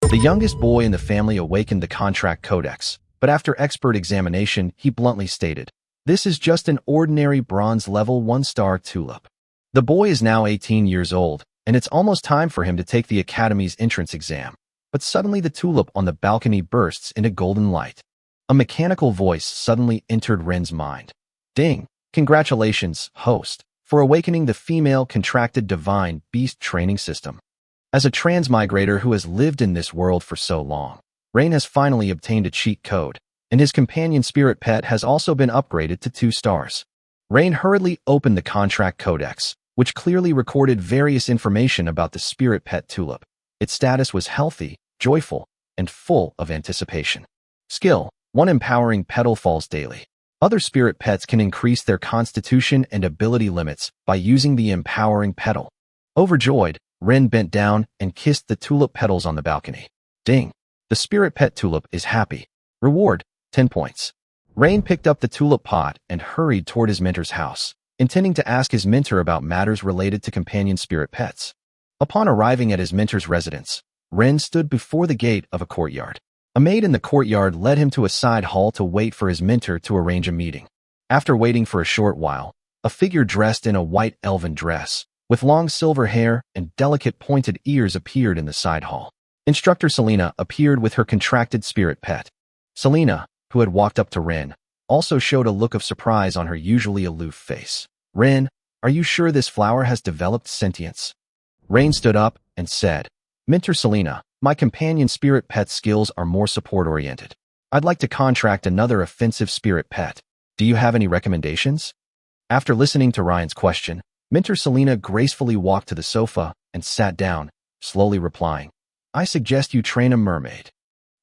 The youngest boy in the family awakened the contract codex, but after expert examination, he bluntly stated, "This is just an ordinary bronze level 1-star tulip." The boy is now 18 years old, and it's almost time for him to take the academy's entrance exam. But suddenly the tulip on the balcony bursts into golden light. A mechanical voice suddenly entered Ren's mind. "Ding! Congratulations, host, for awakening the female contracted divine beast training system." As a transmigrator who has lived in this world for so long, Ren has finally obtained a cheat code, and his companion spirit pet has also been upgraded to 2 stars. Ren hurriedly opened the contract codex, which clearly recorded various information about the spirit pet tulip. Its status was healthy, joyful, and full of anticipation. Skill: 1 empowering petal falls daily. Other spirit pets can increase their constitution and ability limits by using the empowering petal. Overjoyed, Ren bent down and kissed the tulip petals on the balcony. Ding! The spirit pet tulip is happy. Reward: 10 points. Ren picked up the tulip pot and hurried toward his mentor's house, intending to ask his mentor about matters related to companion spirit pets. Upon arriving at his mentor's residence, Ren stood before the gate of a courtyard. A maid in the courtyard led him to a side hall to wait for his mentor to arrange a meeting. After waiting for a short while, a figure dressed in a white elven dress, with long silver hair and delicate pointed ears appeared in the side hall. Instructor Selena appeared with her contracted spirit pet. Selena, who had walked up to Ren, also showed a look of surprise on her usually aloof face. "Ren, are you sure this flower has developed sentience?" Ren stood up and said, "Mentor Selena, my companion spirit pet skills are more support-oriented. I'd like to contract another offensive spirit pet. Do you have any recommendations?" After listening to Ryan's question, Mentor Selena gracefully walked to the sofa and sat down, slowly replying, "I suggest you train a mermaid."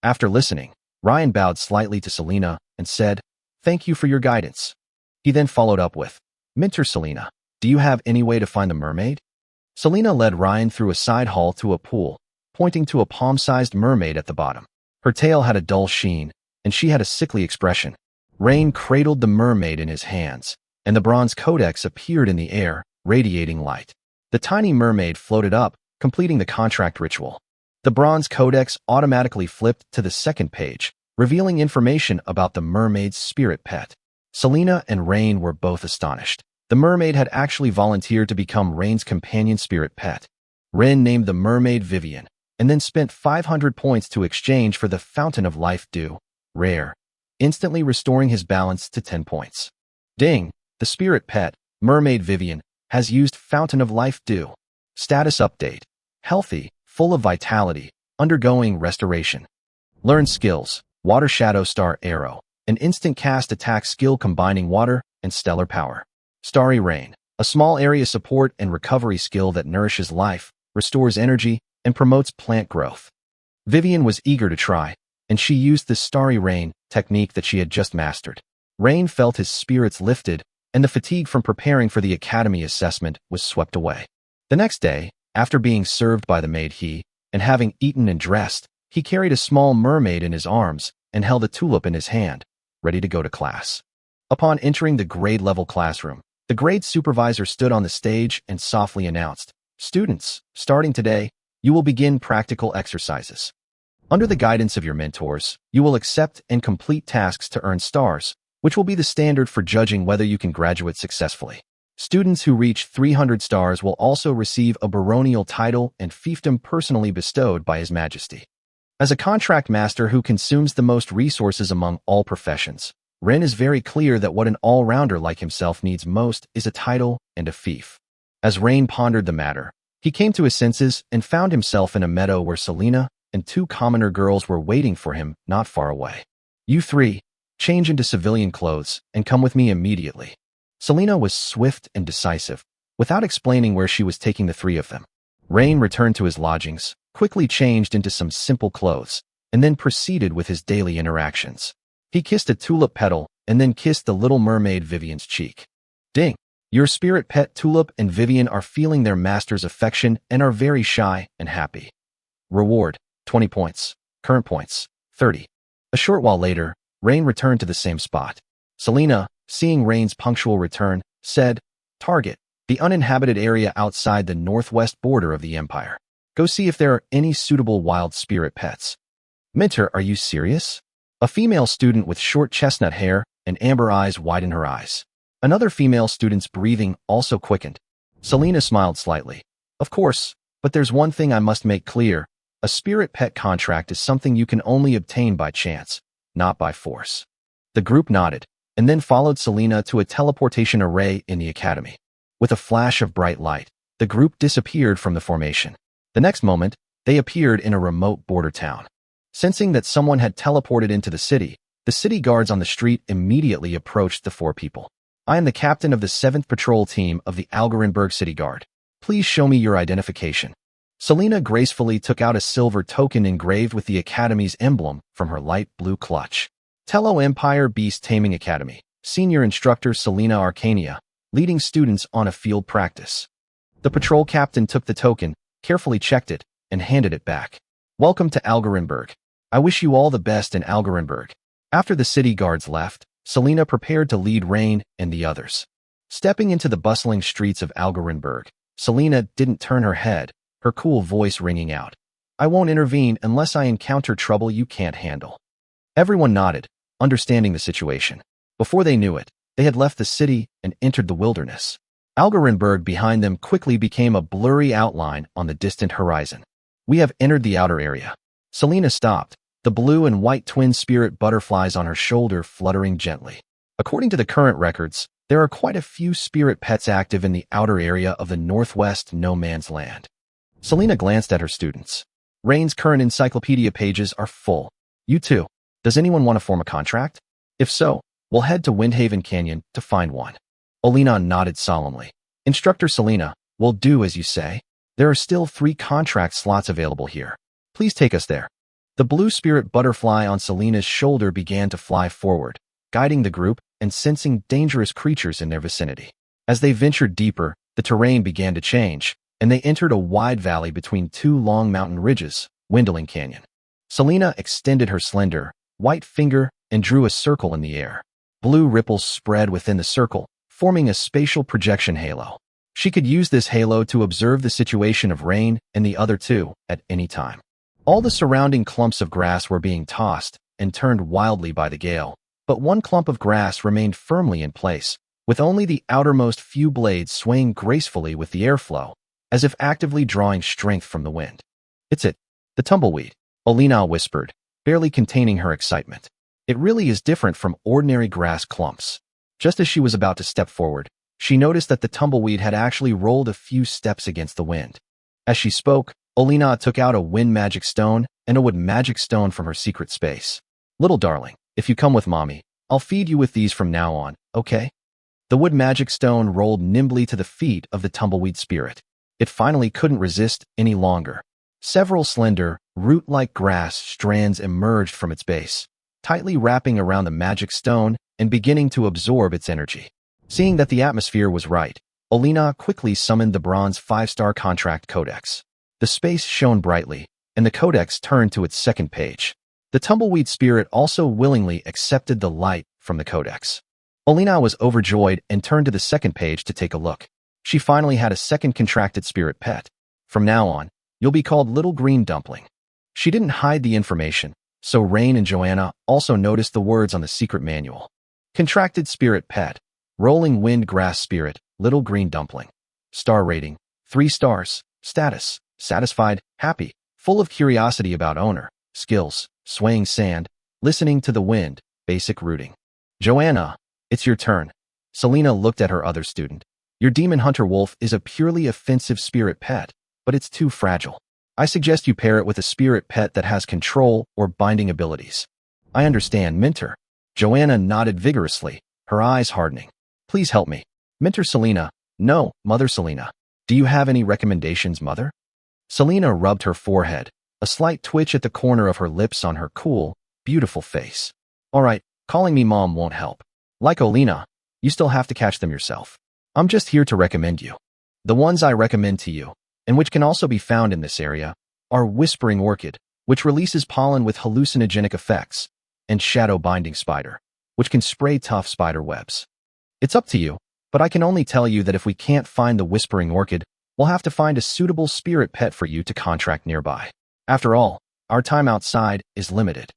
After listening, Ryan bowed slightly to Selena and said, "Thank you for your guidance." He then followed up with, "Mentor Selena, do you have any way to find the mermaid?" Selena led Ryan through a side hall to a pool, pointing to a palm-sized mermaid at the bottom. Her tail had a dull sheen, and she had a sickly expression. Ryan cradled the mermaid in his hands, and the bronze codex appeared in the air, radiating light. The tiny mermaid floated up, completing the contract ritual. The bronze codex automatically flipped to the second page, revealing information about the mermaid's spirit pet. Selena and Rain were both astonished. The mermaid had actually volunteered to become Rain's companion spirit pet. Ren named the mermaid Vivian, and then spent 500 points to exchange for the Fountain of Life Dew, rare, instantly restoring his balance to 10 points. Ding! The spirit pet, Mermaid Vivian, has used Fountain of Life Dew. Status update: healthy, full of vitality, undergoing restoration. Learn skills: Water Shadow Star Arrow, an instant cast attack skill combining water and stellar power. Starry Rain, a small area support and recovery skill that nourishes life, restores energy, and promotes plant growth. Vivian was eager to try, and she used the Starry Rain technique that she had just mastered. Rain felt his spirits lifted, and the fatigue from preparing for the academy assessment was swept away. The next day, after being served by the maid and having eaten and dressed, he carried a small mermaid in his arms and held a tulip in his hand, ready to go to class. Upon entering the grade-level classroom, the grade supervisor stood on the stage and softly announced, "Students, starting today, you will begin practical exercises. Under the guidance of your mentors, you will accept and complete tasks to earn stars, which will be the standard for judging whether you can graduate successfully. Students who reach 300 stars will also receive a baronial title and fiefdom personally bestowed by His Majesty." As a contract master who consumes the most resources among all professions, Ren is very clear that what an all-rounder like himself needs most is a title and a fief. As Rain pondered the matter, he came to his senses and found himself in a meadow where Selena and 2 commoner girls were waiting for him not far away. "You 3, change into civilian clothes and come with me immediately." Selena was swift and decisive, without explaining where she was taking the 3 of them. Rain returned to his lodgings, quickly changed into some simple clothes, and then proceeded with his daily interactions. He kissed a tulip petal and then kissed the little mermaid Vivian's cheek. Ding! Your spirit pet Tulip and Vivian are feeling their master's affection and are very shy and happy. Reward: 20 points. Current points: 30. A short while later, Rain returned to the same spot. Selena, seeing Rain's punctual return, said, "Target: the uninhabited area outside the northwest border of the empire." Go see if there are any suitable wild spirit pets. Minter, are you serious? A female student with short chestnut hair and amber eyes widened her eyes. Another female student's breathing also quickened. Selena smiled slightly. Of course, but there's one thing I must make clear. A spirit pet contract is something you can only obtain by chance, not by force. The group nodded, and then followed Selena to a teleportation array in the academy. With a flash of bright light, the group disappeared from the formation. The next moment, they appeared in a remote border town. Sensing that someone had teleported into the city guards on the street immediately approached the four people. I am the captain of the 7th Patrol Team of the Algorenburg City Guard. Please show me your identification. Selena gracefully took out a silver token engraved with the Academy's emblem from her light blue clutch. Tello Empire Beast Taming Academy. Senior Instructor Selena Arcania, leading students on a field practice. The patrol captain took the token, carefully checked it, and handed it back. Welcome to Algorenburg. I wish you all the best in Algorenburg. After the city guards left, Selena prepared to lead Rain and the others. Stepping into the bustling streets of Algorenburg, Selena didn't turn her head, her cool voice ringing out. I won't intervene unless I encounter trouble you can't handle. Everyone nodded, understanding the situation. Before they knew it, they had left the city and entered the wilderness. Algorenburg behind them quickly became a blurry outline on the distant horizon. We have entered the outer area. Selena stopped, the blue and white twin spirit butterflies on her shoulder fluttering gently. According to the current records, there are quite a few spirit pets active in the outer area of the Northwest No Man's Land. Selena glanced at her students. Rain's current encyclopedia pages are full. You too. Does anyone want to form a contract? If so, we'll head to Windhaven Canyon to find one. Olina nodded solemnly. Instructor Selena, we'll do as you say. There are still 3 contract slots available here. Please take us there. The blue spirit butterfly on Selena's shoulder began to fly forward, guiding the group and sensing dangerous creatures in their vicinity. As they ventured deeper, the terrain began to change, and they entered a wide valley between 2 long mountain ridges, Windling Canyon. Selena extended her slender, white finger and drew a circle in the air. Blue ripples spread within the circle, forming a spatial projection halo. She could use this halo to observe the situation of Rain and the other 2 at any time. All the surrounding clumps of grass were being tossed and turned wildly by the gale, but one clump of grass remained firmly in place, with only the outermost few blades swaying gracefully with the airflow, as if actively drawing strength from the wind. It's it, the tumbleweed, Olina whispered, barely containing her excitement. It really is different from ordinary grass clumps. Just as she was about to step forward, she noticed that the tumbleweed had actually rolled a few steps against the wind. As she spoke, Olina took out a wind magic stone and a wood magic stone from her secret space. Little darling, if you come with mommy, I'll feed you with these from now on, okay? The wood magic stone rolled nimbly to the feet of the tumbleweed spirit. It finally couldn't resist any longer. Several slender, root-like grass strands emerged from its base, tightly wrapping around the magic stone and beginning to absorb its energy. Seeing that the atmosphere was right, Olina quickly summoned the bronze 5-star contract codex. The space shone brightly, and the codex turned to its second page. The tumbleweed spirit also willingly accepted the light from the codex. Olina was overjoyed and turned to the second page to take a look. She finally had a second contracted spirit pet. From now on, you'll be called Little Green Dumpling. She didn't hide the information, so Rain and Joanna also noticed the words on the secret manual. Contracted spirit pet, Rolling Wind Grass Spirit, Little Green Dumpling. Star rating, 3 stars. Status, satisfied, happy, full of curiosity about owner. Skills, swaying sand, listening to the wind, basic rooting. Joanna, it's your turn. Selena looked at her other student. Your demon hunter wolf is a purely offensive spirit pet, but it's too fragile. I suggest you pair it with a spirit pet that has control or binding abilities. I understand, Minter. Joanna nodded vigorously, her eyes hardening. Please help me. Minter Selena. No, Mother Selena. Do you have any recommendations, Mother? Selena rubbed her forehead, a slight twitch at the corner of her lips on her cool, beautiful face. All right, calling me Mom won't help. Like Olina, you still have to catch them yourself. I'm just here to recommend you. The ones I recommend to you, and which can also be found in this area, are Whispering Orchid, which releases pollen with hallucinogenic effects, and Shadow Binding Spider, which can spray tough spider webs. It's up to you, but I can only tell you that if we can't find the Whispering Orchid, We'll have to find a suitable spirit pet for you to contract nearby. After all, our time outside is limited.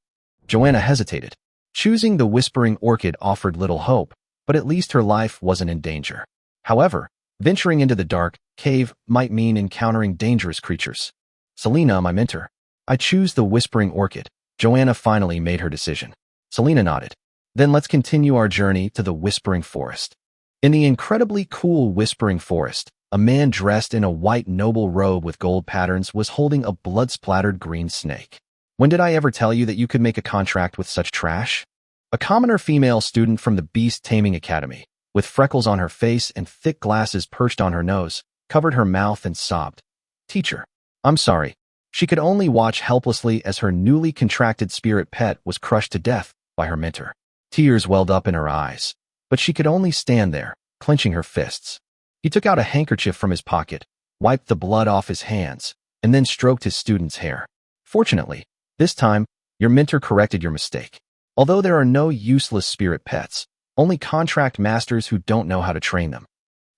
Joanna hesitated. Choosing the Whispering Orchid offered little hope, but at least her life wasn't in danger. However, venturing into the dark cave might mean encountering dangerous creatures. Selena, my mentor. I choose the Whispering Orchid. Joanna finally made her decision. Selena nodded. Then let's continue our journey to the Whispering Forest. In the incredibly cool Whispering Forest, a man dressed in a white noble robe with gold patterns was holding a blood-splattered green snake. When did I ever tell you that you could make a contract with such trash? A commoner female student from the Beast Taming Academy, with freckles on her face and thick glasses perched on her nose, covered her mouth and sobbed. Teacher, I'm sorry. She could only watch helplessly as her newly contracted spirit pet was crushed to death by her mentor. Tears welled up in her eyes, but she could only stand there, clenching her fists. He took out a handkerchief from his pocket, wiped the blood off his hands, and then stroked his student's hair. Fortunately, this time, your mentor corrected your mistake. Although there are no useless spirit pets, only contract masters who don't know how to train them.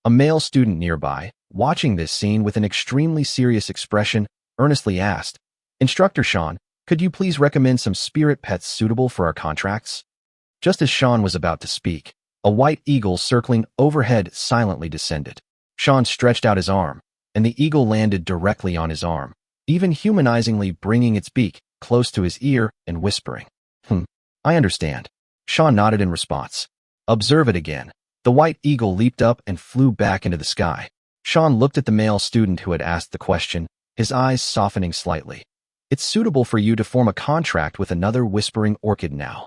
A male student nearby, watching this scene with an extremely serious expression, earnestly asked, Instructor Sean, could you please recommend some spirit pets suitable for our contracts? Just as Sean was about to speak, a white eagle circling overhead silently descended. Sean stretched out his arm, and the eagle landed directly on his arm, even humanizingly bringing its beak close to his ear and whispering, I understand. Sean nodded in response. Observe it again. The white eagle leaped up and flew back into the sky. Sean looked at the male student who had asked the question, his eyes softening slightly. It's suitable for you to form a contract with another Whispering Orchid now.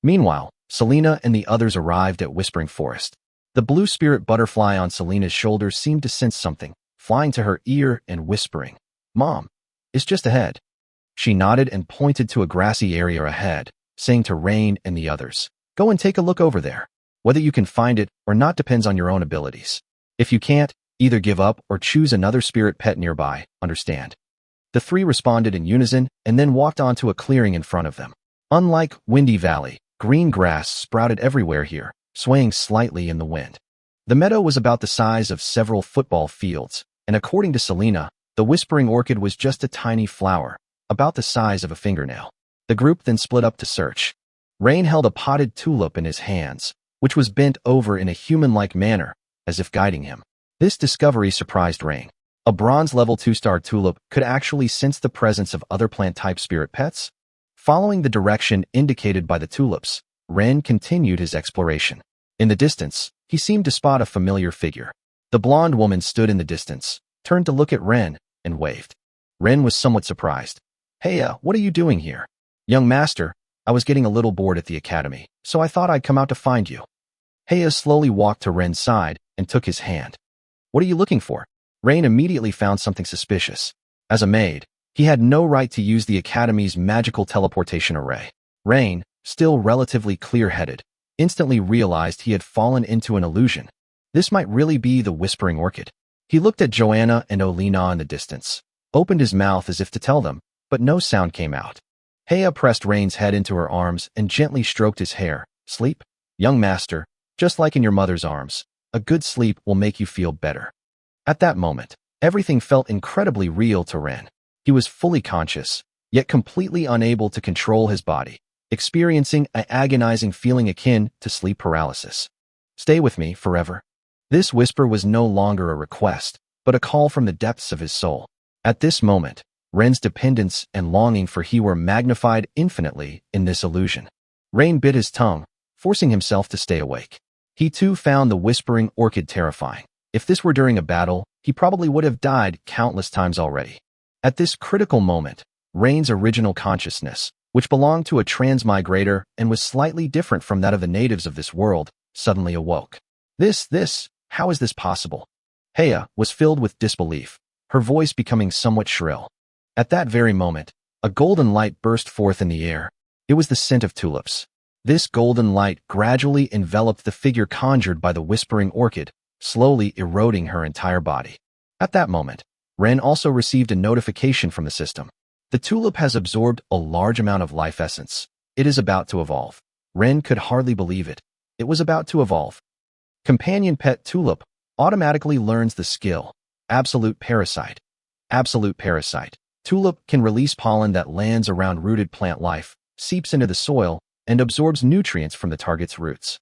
Meanwhile, Selena and the others arrived at Whispering Forest. The blue spirit butterfly on Selena's shoulder seemed to sense something, flying to her ear and whispering, Mom, it's just ahead. She nodded and pointed to a grassy area ahead, saying to Rain and the others, Go and take a look over there. Whether you can find it or not depends on your own abilities. If you can't, either give up or choose another spirit pet nearby, understand? The three responded in unison and then walked onto a clearing in front of them. Unlike Windy Valley, green grass sprouted everywhere here, swaying slightly in the wind. The meadow was about the size of several football fields, and according to Selena, the Whispering Orchid was just a tiny flower, about the size of a fingernail. The group then split up to search. Rain held a potted tulip in his hands, which was bent over in a human-like manner, as if guiding him. This discovery surprised Rain. A bronze level 2-star tulip could actually sense the presence of other plant-type spirit pets. Following the direction indicated by the tulips, Ren continued his exploration. In the distance, he seemed to spot a familiar figure. The blonde woman stood in the distance, turned to look at Ren, and waved. Ren was somewhat surprised. Hey, what are you doing here? Young master, I was getting a little bored at the academy, so I thought I'd come out to find you. Heya slowly walked to Ren's side and took his hand. What are you looking for? Rain immediately found something suspicious. As a maid, he had no right to use the academy's magical teleportation array. Rain, still relatively clear-headed, instantly realized he had fallen into an illusion. This might really be the Whispering Orchid. He looked at Joanna and Olina in the distance, opened his mouth as if to tell them, but no sound came out. Heya pressed Rain's head into her arms and gently stroked his hair. Sleep? Young master, just like in your mother's arms, a good sleep will make you feel better. At that moment, everything felt incredibly real to Ren. He was fully conscious, yet completely unable to control his body, experiencing an agonizing feeling akin to sleep paralysis. Stay with me forever. This whisper was no longer a request, but a call from the depths of his soul. At this moment, Ren's dependence and longing for he were magnified infinitely in this illusion. Rain bit his tongue, forcing himself to stay awake. He too found the Whispering Orchid terrifying. If this were during a battle, he probably would have died countless times already. At this critical moment, Rain's original consciousness, which belonged to a transmigrator and was slightly different from that of the natives of this world, suddenly awoke. How is this possible? Heya was filled with disbelief, her voice becoming somewhat shrill. At that very moment, a golden light burst forth in the air. It was the scent of tulips. This golden light gradually enveloped the figure conjured by the Whispering Orchid, slowly eroding her entire body. At that moment, Ren also received a notification from the system. The tulip has absorbed a large amount of life essence. It is about to evolve. Ren could hardly believe it. It was about to evolve. Companion Pet Tulip automatically learns the skill. Absolute parasite. Absolute parasite. Tulip can release pollen that lands around rooted plant life, seeps into the soil, and absorbs nutrients from the target's roots.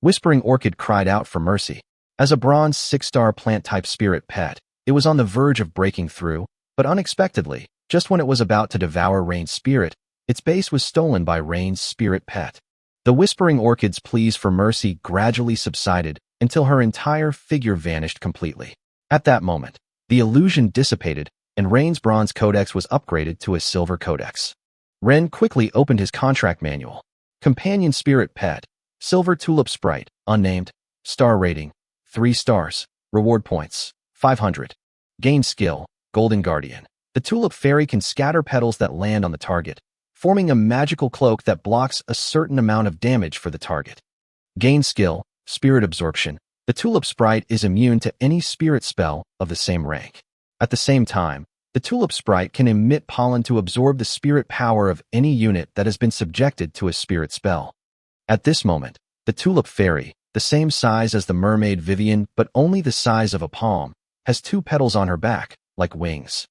Whispering Orchid cried out for mercy. As a bronze 6-star plant-type spirit pet, it was on the verge of breaking through, but unexpectedly, just when it was about to devour Rain's spirit, its base was stolen by Rain's spirit pet. The Whispering Orchid's pleas for mercy gradually subsided until her entire figure vanished completely. At that moment, the illusion dissipated and Rain's bronze codex was upgraded to a silver codex. Ren quickly opened his contract manual. Companion spirit pet, silver tulip sprite, unnamed, star rating, 3 stars, reward points, 500. Gain skill, golden guardian. The tulip fairy can scatter petals that land on the target, forming a magical cloak that blocks a certain amount of damage for the target. Gain skill, spirit absorption. The tulip sprite is immune to any spirit spell of the same rank. At the same time, the tulip sprite can emit pollen to absorb the spirit power of any unit that has been subjected to a spirit spell. At this moment, the tulip fairy, the same size as the mermaid Vivian but only the size of a palm, has 2 petals on her back, like wings.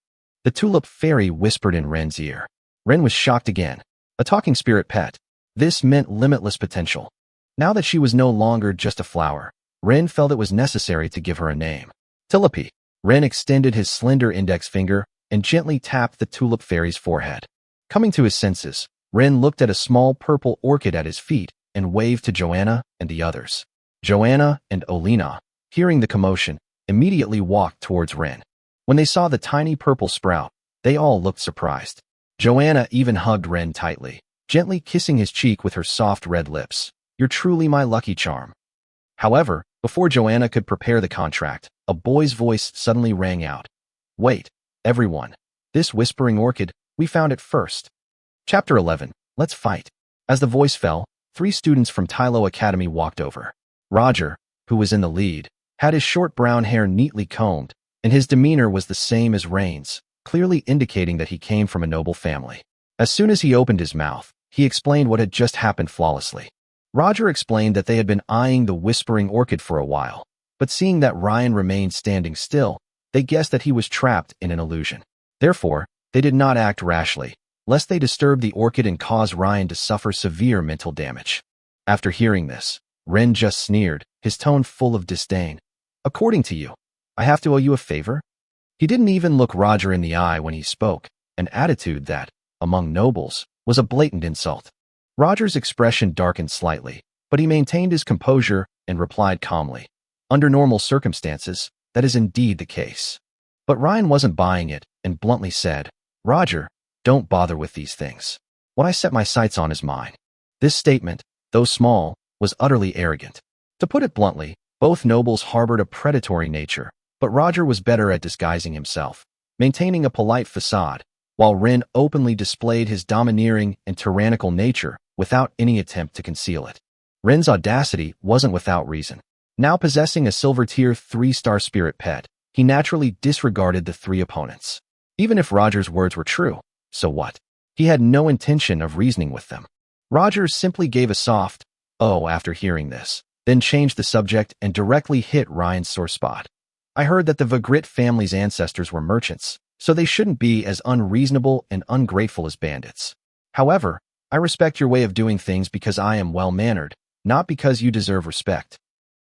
The tulip fairy whispered in Ren's ear. Ren was shocked again. A talking spirit pet. This meant limitless potential. Now that she was no longer just a flower, Ren felt it was necessary to give her a name. Tilope. Ren extended his slender index finger and gently tapped the tulip fairy's forehead. Coming to his senses, Ren looked at a small purple orchid at his feet and waved to Joanna and the others. Joanna and Olina, hearing the commotion, immediately walked towards Ren. When they saw the tiny purple sprout, they all looked surprised. Joanna even hugged Ren tightly, gently kissing his cheek with her soft red lips. You're truly my lucky charm. However, before Joanna could prepare the contract, a boy's voice suddenly rang out. Wait, everyone. This whispering orchid, we found it first. Chapter 11, Let's Fight. As the voice fell, 3 students from Tylo Academy walked over. Roger, who was in the lead, had his short brown hair neatly combed, and his demeanor was the same as Rain's, clearly indicating that he came from a noble family. As soon as he opened his mouth, he explained what had just happened flawlessly. Roger explained that they had been eyeing the whispering orchid for a while, but seeing that Ryan remained standing still, they guessed that he was trapped in an illusion. Therefore, they did not act rashly, lest they disturb the orchid and cause Ryan to suffer severe mental damage. After hearing this, Ren just sneered, his tone full of disdain. According to you, I have to owe you a favor? He didn't even look Roger in the eye when he spoke, an attitude that, among nobles, was a blatant insult. Roger's expression darkened slightly, but he maintained his composure and replied calmly. Under normal circumstances, that is indeed the case. But Ryan wasn't buying it and bluntly said, Roger, don't bother with these things. What I set my sights on is mine. This statement, though small, was utterly arrogant. To put it bluntly, both nobles harbored a predatory nature, but Roger was better at disguising himself, maintaining a polite facade, while Ren openly displayed his domineering and tyrannical nature without any attempt to conceal it. Ren's audacity wasn't without reason. Now possessing a silver-tier 3-star spirit pet, he naturally disregarded the 3 opponents. Even if Roger's words were true, so what? He had no intention of reasoning with them. Roger simply gave a soft, "Oh," after hearing this, then changed the subject and directly hit Ryan's sore spot. I heard that the Vigrit family's ancestors were merchants, so they shouldn't be as unreasonable and ungrateful as bandits. However, I respect your way of doing things because I am well-mannered, not because you deserve respect.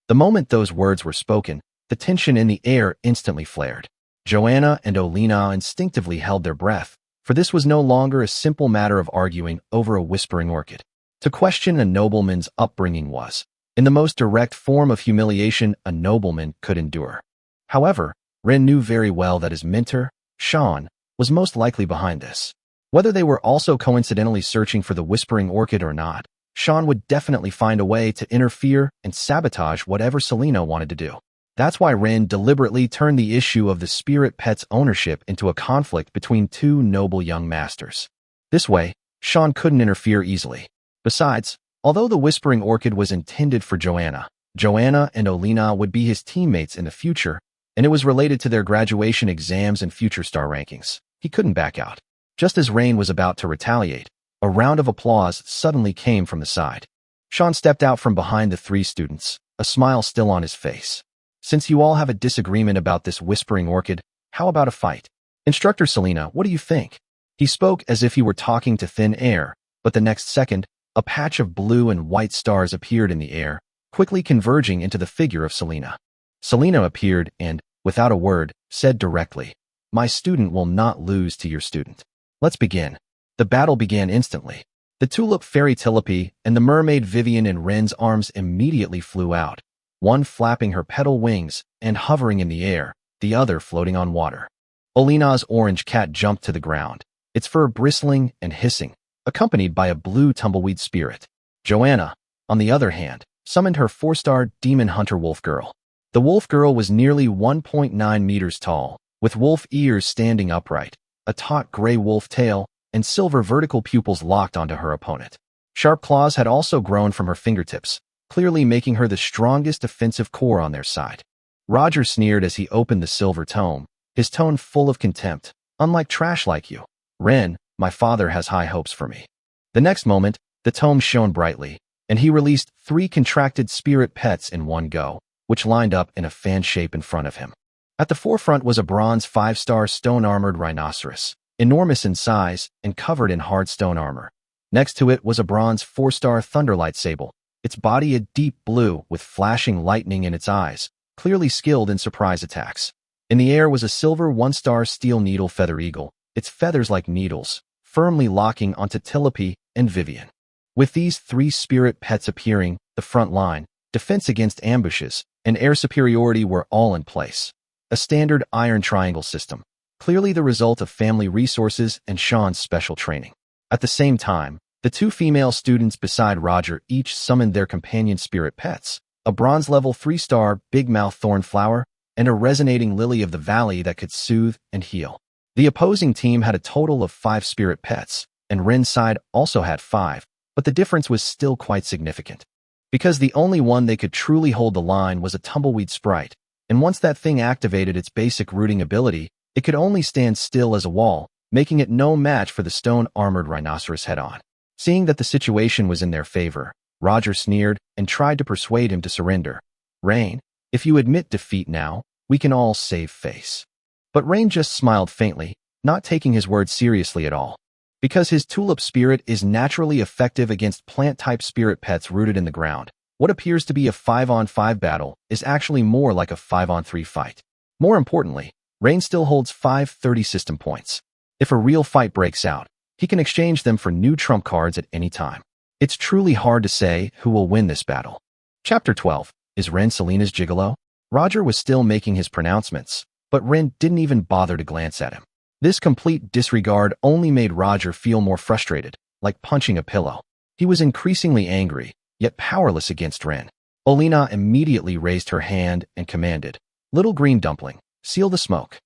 The moment those words were spoken, the tension in the air instantly flared. Joanna and Olina instinctively held their breath, for this was no longer a simple matter of arguing over a whispering orchid. To question a nobleman's upbringing was, in the most direct form of humiliation a nobleman could endure. However, Ren knew very well that his mentor, Sean, was most likely behind this. Whether they were also coincidentally searching for the whispering orchid or not, Sean would definitely find a way to interfere and sabotage whatever Selena wanted to do. That's why Ren deliberately turned the issue of the spirit pet's ownership into a conflict between 2 noble young masters. This way, Sean couldn't interfere easily. Besides, although the whispering orchid was intended for Joanna, Joanna and Olina would be his teammates in the future, and it was related to their graduation exams and future star rankings. He couldn't back out. Just as Rain was about to retaliate, a round of applause suddenly came from the side. Sean stepped out from behind the 3 students, a smile still on his face. Since you all have a disagreement about this whispering orchid, how about a fight? Instructor Selena, what do you think? He spoke as if he were talking to thin air, but the next second, a patch of blue and white stars appeared in the air, quickly converging into the figure of Selena. Selena appeared and, without a word, said directly, "My student will not lose to your student. Let's begin." The battle began instantly. The tulip fairy Tilope and the mermaid Vivian in Ren's arms immediately flew out, one flapping her petal wings and hovering in the air, the other floating on water. Olina's orange cat jumped to the ground, its fur bristling and hissing, accompanied by a blue tumbleweed spirit. Joanna, on the other hand, summoned her 4-star demon hunter wolf girl. The wolf girl was nearly 1.9 meters tall, with wolf ears standing upright, a taut gray wolf tail, and silver vertical pupils locked onto her opponent. Sharp claws had also grown from her fingertips, clearly making her the strongest offensive core on their side. Roger sneered as he opened the silver tome, his tone full of contempt. "Unlike trash like you, Ren, my father has high hopes for me." The next moment, the tome shone brightly, and he released 3 contracted spirit pets in one go, which lined up in a fan shape in front of him. At the forefront was a bronze 5-star stone-armored rhinoceros, enormous in size and covered in hard stone armor. Next to it was a bronze 4-star thunderlight sable, its body a deep blue with flashing lightning in its eyes, clearly skilled in surprise attacks. In the air was a silver 1-star steel needle feather eagle, its feathers like needles, firmly locking onto Tilope and Vivian. With these 3 spirit pets appearing, the front line, defense against ambushes, and air superiority were all in place. A standard iron triangle system, clearly the result of family resources and Sean's special training. At the same time, the 2 female students beside Roger each summoned their companion spirit pets, a bronze level 3-star big mouth thornflower, and a resonating lily of the valley that could soothe and heal. The opposing team had a total of 5 spirit pets, and Ren's side also had 5, but the difference was still quite significant. Because the only one they could truly hold the line was a tumbleweed sprite, and once that thing activated its basic rooting ability, it could only stand still as a wall, making it no match for the stone-armored rhinoceros head-on. Seeing that the situation was in their favor, Roger sneered and tried to persuade him to surrender. "Rain, if you admit defeat now, we can all save face." But Rain just smiled faintly, not taking his words seriously at all. Because his tulip spirit is naturally effective against plant-type spirit pets rooted in the ground, what appears to be a 5-on-5 battle is actually more like a 5-on-3 fight. More importantly, Rain still holds 5 30 system points. If a real fight breaks out, he can exchange them for new trump cards at any time. It's truly hard to say who will win this battle. Chapter 12. Is Ren Selena's gigolo? Roger was still making his pronouncements, but Ren didn't even bother to glance at him. This complete disregard only made Roger feel more frustrated, like punching a pillow. He was increasingly angry, yet powerless against Ren. Olina immediately raised her hand and commanded, "Little green dumpling, seal the smoke."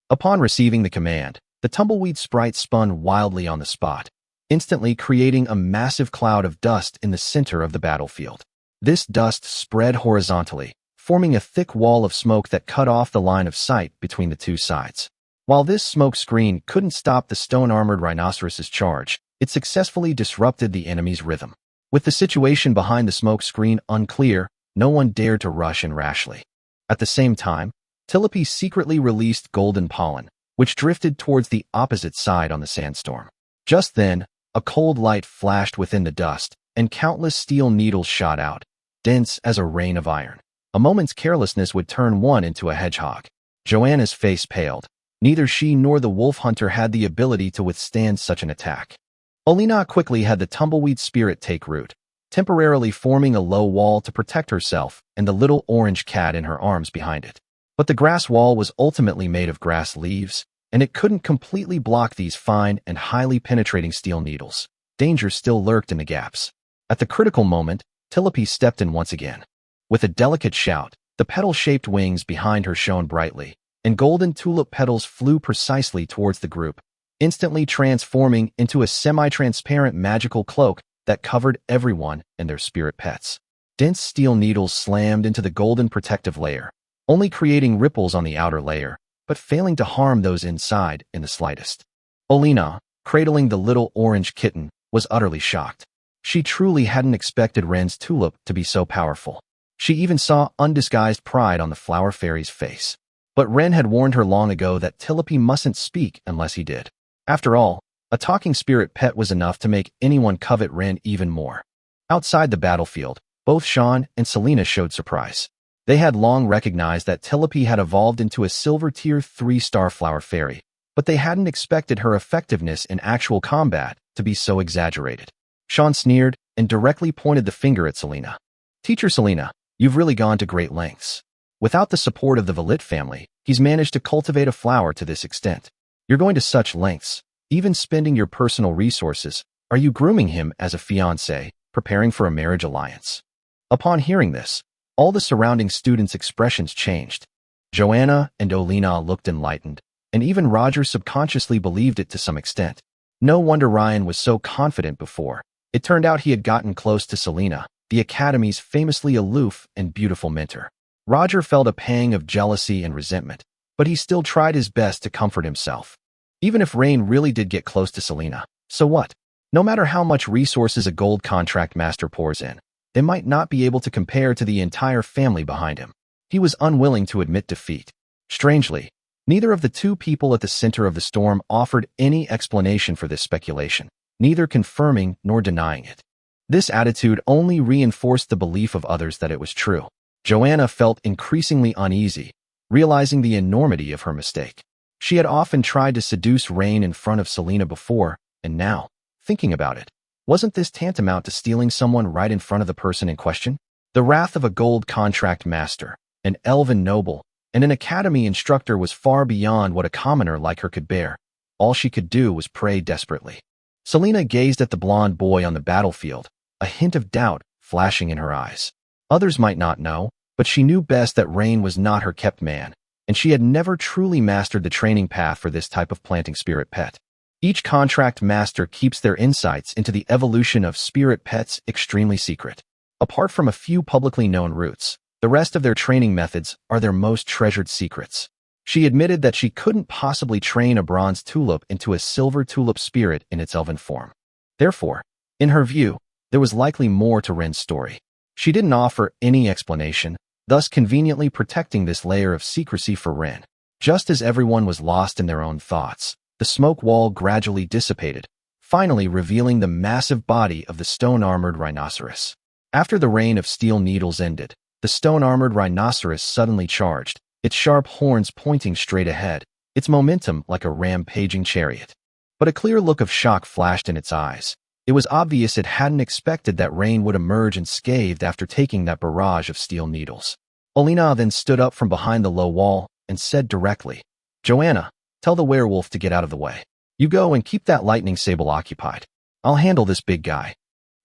Upon receiving the command, the tumbleweed sprite spun wildly on the spot, instantly creating a massive cloud of dust in the center of the battlefield. This dust spread horizontally, forming a thick wall of smoke that cut off the line of sight between the 2 sides. While this smoke screen couldn't stop the stone-armored rhinoceros's charge, it successfully disrupted the enemy's rhythm. With the situation behind the smoke screen unclear, no one dared to rush in rashly. At the same time, Tilope secretly released golden pollen, which drifted towards the opposite side on the sandstorm. Just then, a cold light flashed within the dust, and countless steel needles shot out, dense as a rain of iron. A moment's carelessness would turn one into a hedgehog. Joanna's face paled. Neither she nor the wolf hunter had the ability to withstand such an attack. Olina quickly had the tumbleweed spirit take root, temporarily forming a low wall to protect herself and the little orange cat in her arms behind it. But the grass wall was ultimately made of grass leaves, and it couldn't completely block these fine and highly penetrating steel needles. Danger still lurked in the gaps. At the critical moment, Tilope stepped in once again. With a delicate shout, the petal-shaped wings behind her shone brightly, and golden tulip petals flew precisely towards the group, instantly transforming into a semi-transparent magical cloak that covered everyone and their spirit pets. Dense steel needles slammed into the golden protective layer, only creating ripples on the outer layer, but failing to harm those inside in the slightest. Olina, cradling the little orange kitten, was utterly shocked. She truly hadn't expected Ren's tulip to be so powerful. She even saw undisguised pride on the flower fairy's face. But Ren had warned her long ago that Tilopi mustn't speak unless he did. After all, a talking spirit pet was enough to make anyone covet Ren even more. Outside the battlefield, both Sean and Selena showed surprise. They had long recognized that Tilopi had evolved into a silver tier 3-star flower fairy, but they hadn't expected her effectiveness in actual combat to be so exaggerated. Sean sneered and directly pointed the finger at Selena. "Teacher Selena, you've really gone to great lengths. Without the support of the Valit family, he's managed to cultivate a flower to this extent. You're going to such lengths, even spending your personal resources. Are you grooming him as a fiancé, preparing for a marriage alliance?" Upon hearing this, all the surrounding students' expressions changed. Joanna and Olina looked enlightened, and even Roger subconsciously believed it to some extent. No wonder Ryan was so confident before. It turned out he had gotten close to Selena, the Academy's famously aloof and beautiful mentor. Roger felt a pang of jealousy and resentment, but he still tried his best to comfort himself. Even if Rain really did get close to Selena, so what? No matter how much resources a gold contract master pours in, they might not be able to compare to the entire family behind him. He was unwilling to admit defeat. Strangely, neither of the two people at the center of the storm offered any explanation for this speculation, neither confirming nor denying it. This attitude only reinforced the belief of others that it was true. Joanna felt increasingly uneasy, realizing the enormity of her mistake. She had often tried to seduce Rain in front of Selena before, and now, thinking about it, wasn't this tantamount to stealing someone right in front of the person in question? The wrath of a gold contract master, an elven noble, and an academy instructor was far beyond what a commoner like her could bear. All she could do was pray desperately. Selena gazed at the blonde boy on the battlefield, a hint of doubt flashing in her eyes. Others might not know, but she knew best that Rain was not her kept man, and she had never truly mastered the training path for this type of planting spirit pet. Each contract master keeps their insights into the evolution of spirit pets extremely secret. Apart from a few publicly known routes, the rest of their training methods are their most treasured secrets. She admitted that she couldn't possibly train a bronze tulip into a silver tulip spirit in its elven form. Therefore, in her view, there was likely more to Ren's story. She didn't offer any explanation, thus conveniently protecting this layer of secrecy for Ren. Just as everyone was lost in their own thoughts, the smoke wall gradually dissipated, finally revealing the massive body of the stone-armored rhinoceros. After the rain of steel needles ended, the stone-armored rhinoceros suddenly charged, its sharp horns pointing straight ahead, its momentum like a rampaging chariot. But a clear look of shock flashed in its eyes. It was obvious it hadn't expected that Rain would emerge unscathed after taking that barrage of steel needles. Olina then stood up from behind the low wall and said directly, "Joanna, tell the werewolf to get out of the way. You go and keep that lightning sable occupied. I'll handle this big guy."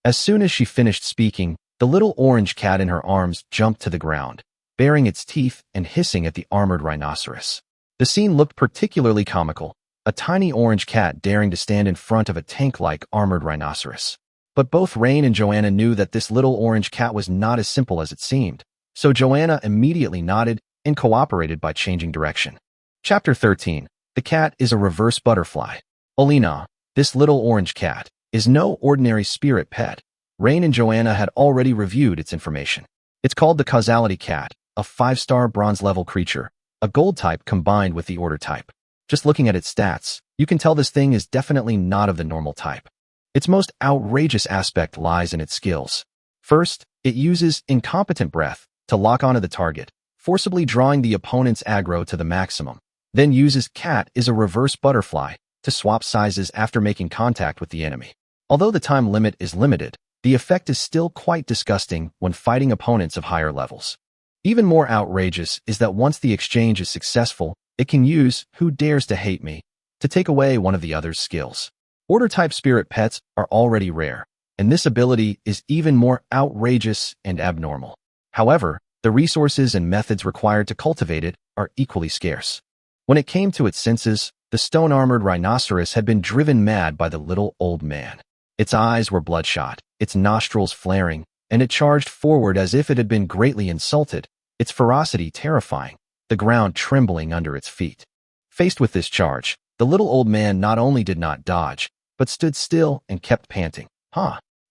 As soon as she finished speaking, the little orange cat in her arms jumped to the ground, baring its teeth and hissing at the armored rhinoceros. The scene looked particularly comical, a tiny orange cat daring to stand in front of a tank-like armored rhinoceros. But both Rain and Joanna knew that this little orange cat was not as simple as it seemed, so Joanna immediately nodded and cooperated by changing direction. Chapter 13. The cat is a reverse butterfly. Olina, this little orange cat, is no ordinary spirit pet. Rain and Joanna had already reviewed its information. It's called the Causality Cat, a 5-star bronze-level creature, a gold type combined with the order type. Just looking at its stats, you can tell this thing is definitely not of the normal type. Its most outrageous aspect lies in its skills. First, it uses incompetent breath to lock onto the target, forcibly drawing the opponent's aggro to the maximum. Then uses Cat is a reverse butterfly to swap sizes after making contact with the enemy. Although the time limit is limited, the effect is still quite disgusting when fighting opponents of higher levels. Even more outrageous is that once the exchange is successful, it can use Who Dares to Hate Me to take away one of the other's skills. Order-type spirit pets are already rare, and this ability is even more outrageous and abnormal. However, the resources and methods required to cultivate it are equally scarce. When it came to its senses, the stone-armored rhinoceros had been driven mad by the little old man. Its eyes were bloodshot, its nostrils flaring, and it charged forward as if it had been greatly insulted, its ferocity terrifying, the ground trembling under its feet. Faced with this charge, the little old man not only did not dodge, but stood still and kept panting.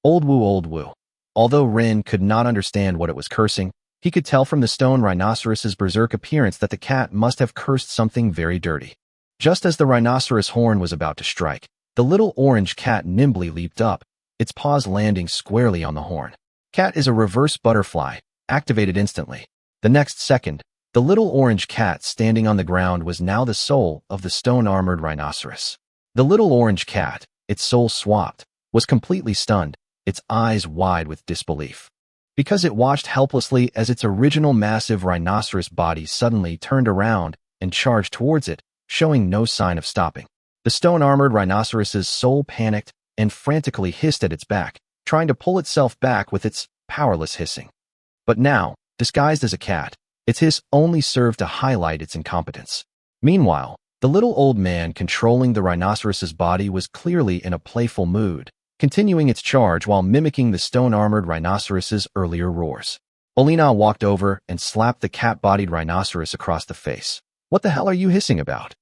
Old woo, old woo. Although Ren could not understand what it was cursing, He could tell from the stone rhinoceros's berserk appearance that the cat must have cursed something very dirty. Just as the rhinoceros horn was about to strike, the little orange cat nimbly leaped up, its paws landing squarely on the horn. Cat is a reverse butterfly, activated instantly. The next second, the little orange cat standing on the ground was now the soul of the stone-armored rhinoceros. The little orange cat, its soul swapped, was completely stunned, its eyes wide with disbelief. Because it watched helplessly as its original massive rhinoceros body suddenly turned around and charged towards it, showing no sign of stopping. The stone-armored rhinoceros's soul panicked and frantically hissed at its back, trying to pull itself back with its powerless hissing. But now, disguised as a cat, its hiss only served to highlight its incompetence. Meanwhile, the little old man controlling the rhinoceros's body was clearly in a playful mood, continuing its charge while mimicking the stone-armored rhinoceros's earlier roars. Olina walked over and slapped the cat-bodied rhinoceros across the face. "What the hell are you hissing about?"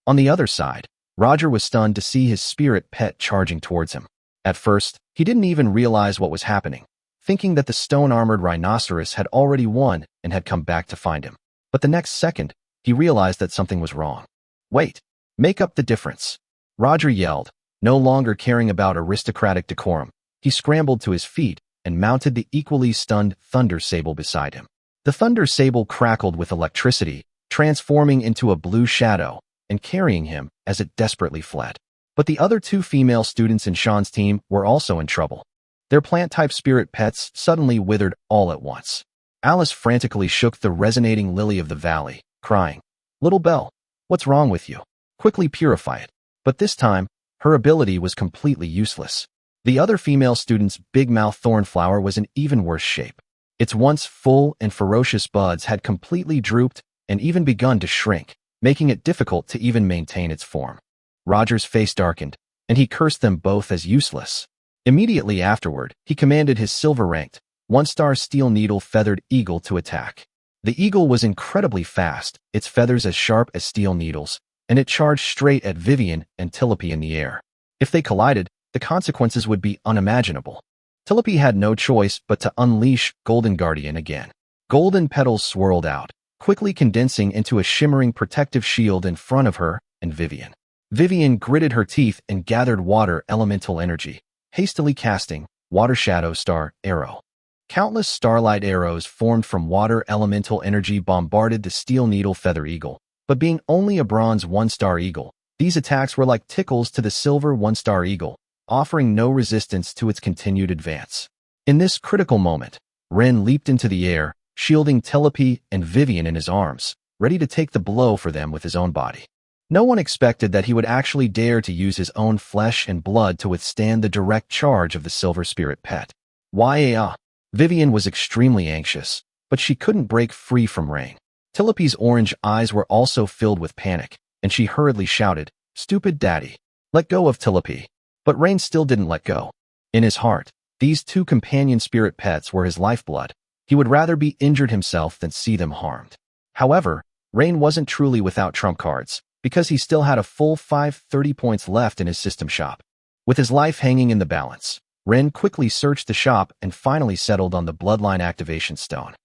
On the other side, Roger was stunned to see his spirit pet charging towards him. At first, he didn't even realize what was happening, thinking that the stone-armored rhinoceros had already won and had come back to find him. But the next second, he realized that something was wrong. "Wait, make up the difference," Roger yelled, no longer caring about aristocratic decorum. He scrambled to his feet and mounted the equally stunned Thunder Sable beside him. The Thunder Sable crackled with electricity, transforming into a blue shadow and carrying him as it desperately fled. But the other two female students in Sean's team were also in trouble. Their plant-type spirit pets suddenly withered all at once. Alice frantically shook the resonating lily of the valley, crying, "Little Belle, what's wrong with you? Quickly purify it." But this time, her ability was completely useless. The other female student's big-mouth thornflower was in even worse shape. Its once full and ferocious buds had completely drooped and even begun to shrink, making it difficult to even maintain its form. Roger's face darkened, and he cursed them both as useless. Immediately afterward, he commanded his silver-ranked, one-star steel needle feathered eagle to attack. The eagle was incredibly fast, its feathers as sharp as steel needles, and it charged straight at Vivian and Tilope in the air. If they collided, the consequences would be unimaginable. Tilope had no choice but to unleash Golden Guardian again. Golden petals swirled out, quickly condensing into a shimmering protective shield in front of her and Vivian. Vivian gritted her teeth and gathered water elemental energy, hastily casting Water Shadow Star Arrow. Countless starlight arrows formed from water elemental energy bombarded the steel needle feather eagle, but being only a bronze one-star eagle, these attacks were like tickles to the silver one-star eagle, offering no resistance to its continued advance. In this critical moment, Ren leaped into the air, shielding Tilope and Vivian in his arms, ready to take the blow for them with his own body. No one expected that he would actually dare to use his own flesh and blood to withstand the direct charge of the silver spirit pet. Why? Vivian was extremely anxious, but she couldn't break free from Rain. Tilope's orange eyes were also filled with panic, and she hurriedly shouted, "Stupid daddy, let go of Tilope." But Rain still didn't let go. In his heart, these two companion spirit pets were his lifeblood. He would rather be injured himself than see them harmed. However, Rain wasn't truly without trump cards, because he still had a full 530 points left in his system shop. With his life hanging in the balance, Ren quickly searched the shop and finally settled on the Bloodline Activation Stone.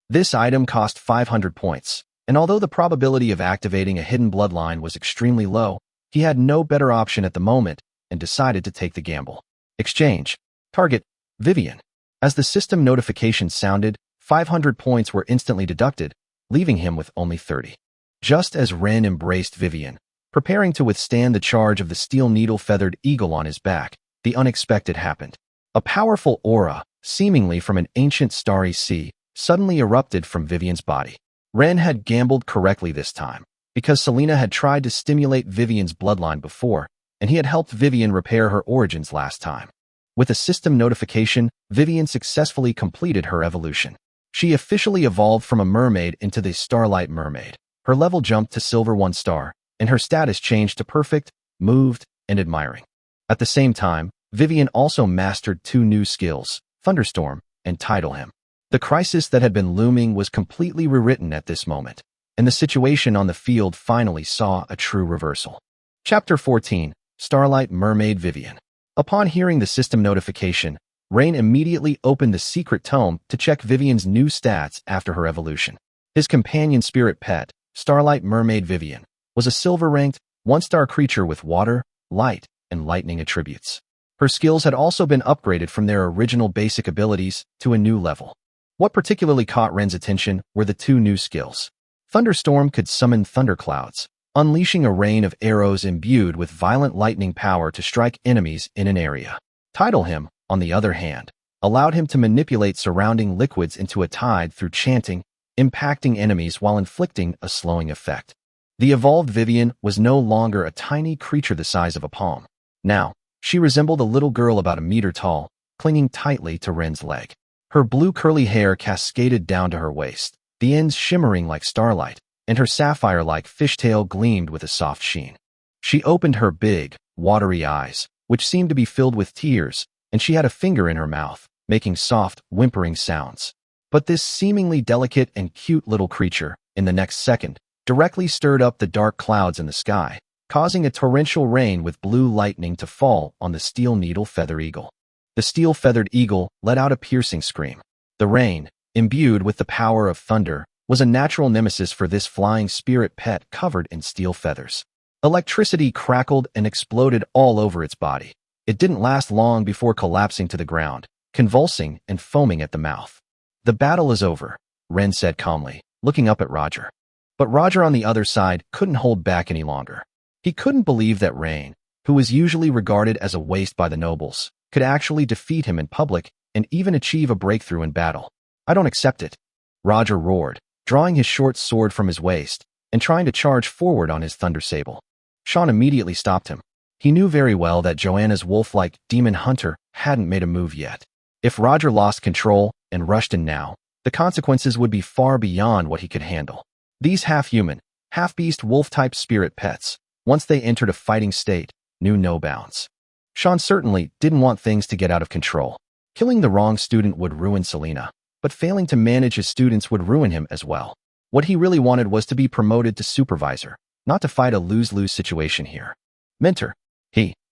This item cost 500 points, and although the probability of activating a hidden bloodline was extremely low, he had no better option at the moment and decided to take the gamble. Exchange. Target, Vivian. As the system notification sounded, 500 points were instantly deducted, leaving him with only 30. Just as Ren embraced Vivian, preparing to withstand the charge of the steel needle-feathered eagle on his back, the unexpected happened. A powerful aura, seemingly from an ancient starry sea, suddenly erupted from Vivian's body. Ren had gambled correctly this time, because Selena had tried to stimulate Vivian's bloodline before, and he had helped Vivian repair her origins last time. With a system notification, Vivian successfully completed her evolution. She officially evolved from a mermaid into the Starlight Mermaid. Her level jumped to Silver 1 star, and her status changed to Perfect, Moved, and Admiring. At the same time, Vivian also mastered 2 new skills, Thunderstorm and Tidal Hymn. The crisis that had been looming was completely rewritten at this moment, and the situation on the field finally saw a true reversal. Chapter 14, Starlight Mermaid Vivian. Upon hearing the system notification, Rain immediately opened the secret tome to check Vivian's new stats after her evolution. His companion spirit pet, Starlight Mermaid Vivian, was a silver-ranked, one-star creature with water, light, and lightning attributes. Her skills had also been upgraded from their original basic abilities to a new level. What particularly caught Ren's attention were the two new skills. Thunderstorm could summon thunderclouds, unleashing a rain of arrows imbued with violent lightning power to strike enemies in an area. Tidal Hymn, on the other hand, allowed him to manipulate surrounding liquids into a tide through chanting, impacting enemies while inflicting a slowing effect. The evolved Vivian was no longer a tiny creature the size of a palm. Now, she resembled a little girl about a meter tall, clinging tightly to Ren's leg. Her blue curly hair cascaded down to her waist, the ends shimmering like starlight, and her sapphire-like fishtail gleamed with a soft sheen. She opened her big, watery eyes, which seemed to be filled with tears, and she had a finger in her mouth, making soft, whimpering sounds. But this seemingly delicate and cute little creature, in the next second, directly stirred up the dark clouds in the sky, causing a torrential rain with blue lightning to fall on the steel needle feather eagle. The steel-feathered eagle let out a piercing scream. The rain, imbued with the power of thunder, was a natural nemesis for this flying spirit pet covered in steel feathers. Electricity crackled and exploded all over its body. It didn't last long before collapsing to the ground, convulsing and foaming at the mouth. "The battle is over," Ren said calmly, looking up at Roger. But Roger on the other side couldn't hold back any longer. He couldn't believe that Rain, who was usually regarded as a waste by the nobles, could actually defeat him in public and even achieve a breakthrough in battle. "I don't accept it," Roger roared, drawing his short sword from his waist and trying to charge forward on his thunder sable. Sean immediately stopped him. He knew very well that Joanna's wolf-like demon hunter hadn't made a move yet. If Roger lost control and rushed in now, the consequences would be far beyond what he could handle. These half-human, half-beast wolf-type spirit pets, once they entered a fighting state, knew no bounds. Sean certainly didn't want things to get out of control. Killing the wrong student would ruin Selena, but failing to manage his students would ruin him as well. What he really wanted was to be promoted to supervisor, not to fight a lose-lose situation here. "Mentor,"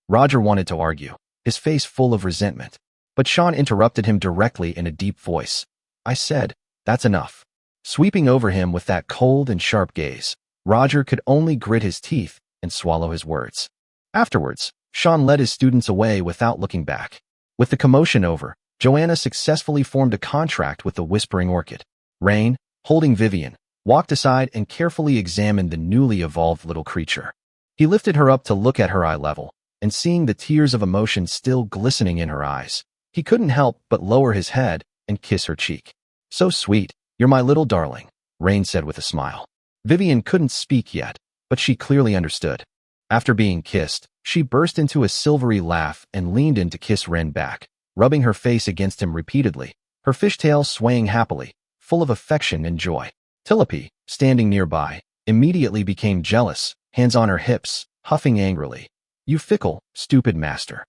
Roger wanted to argue, his face full of resentment. But Sean interrupted him directly in a deep voice. "I said, that's enough." Sweeping over him with that cold and sharp gaze, Roger could only grit his teeth and swallow his words. Afterwards, Sean led his students away without looking back. With the commotion over, Joanna successfully formed a contract with the Whispering Orchid. Rain, holding Vivian, walked aside and carefully examined the newly evolved little creature. He lifted her up to look at her eye level, and seeing the tears of emotion still glistening in her eyes, he couldn't help but lower his head and kiss her cheek. "So sweet, you're my little darling," Rain said with a smile. Vivian couldn't speak yet, but she clearly understood. After being kissed, she burst into a silvery laugh and leaned in to kiss Ren back, rubbing her face against him repeatedly, her fishtail swaying happily, full of affection and joy. Tilope, standing nearby, immediately became jealous, hands on her hips, huffing angrily. "You fickle, stupid master."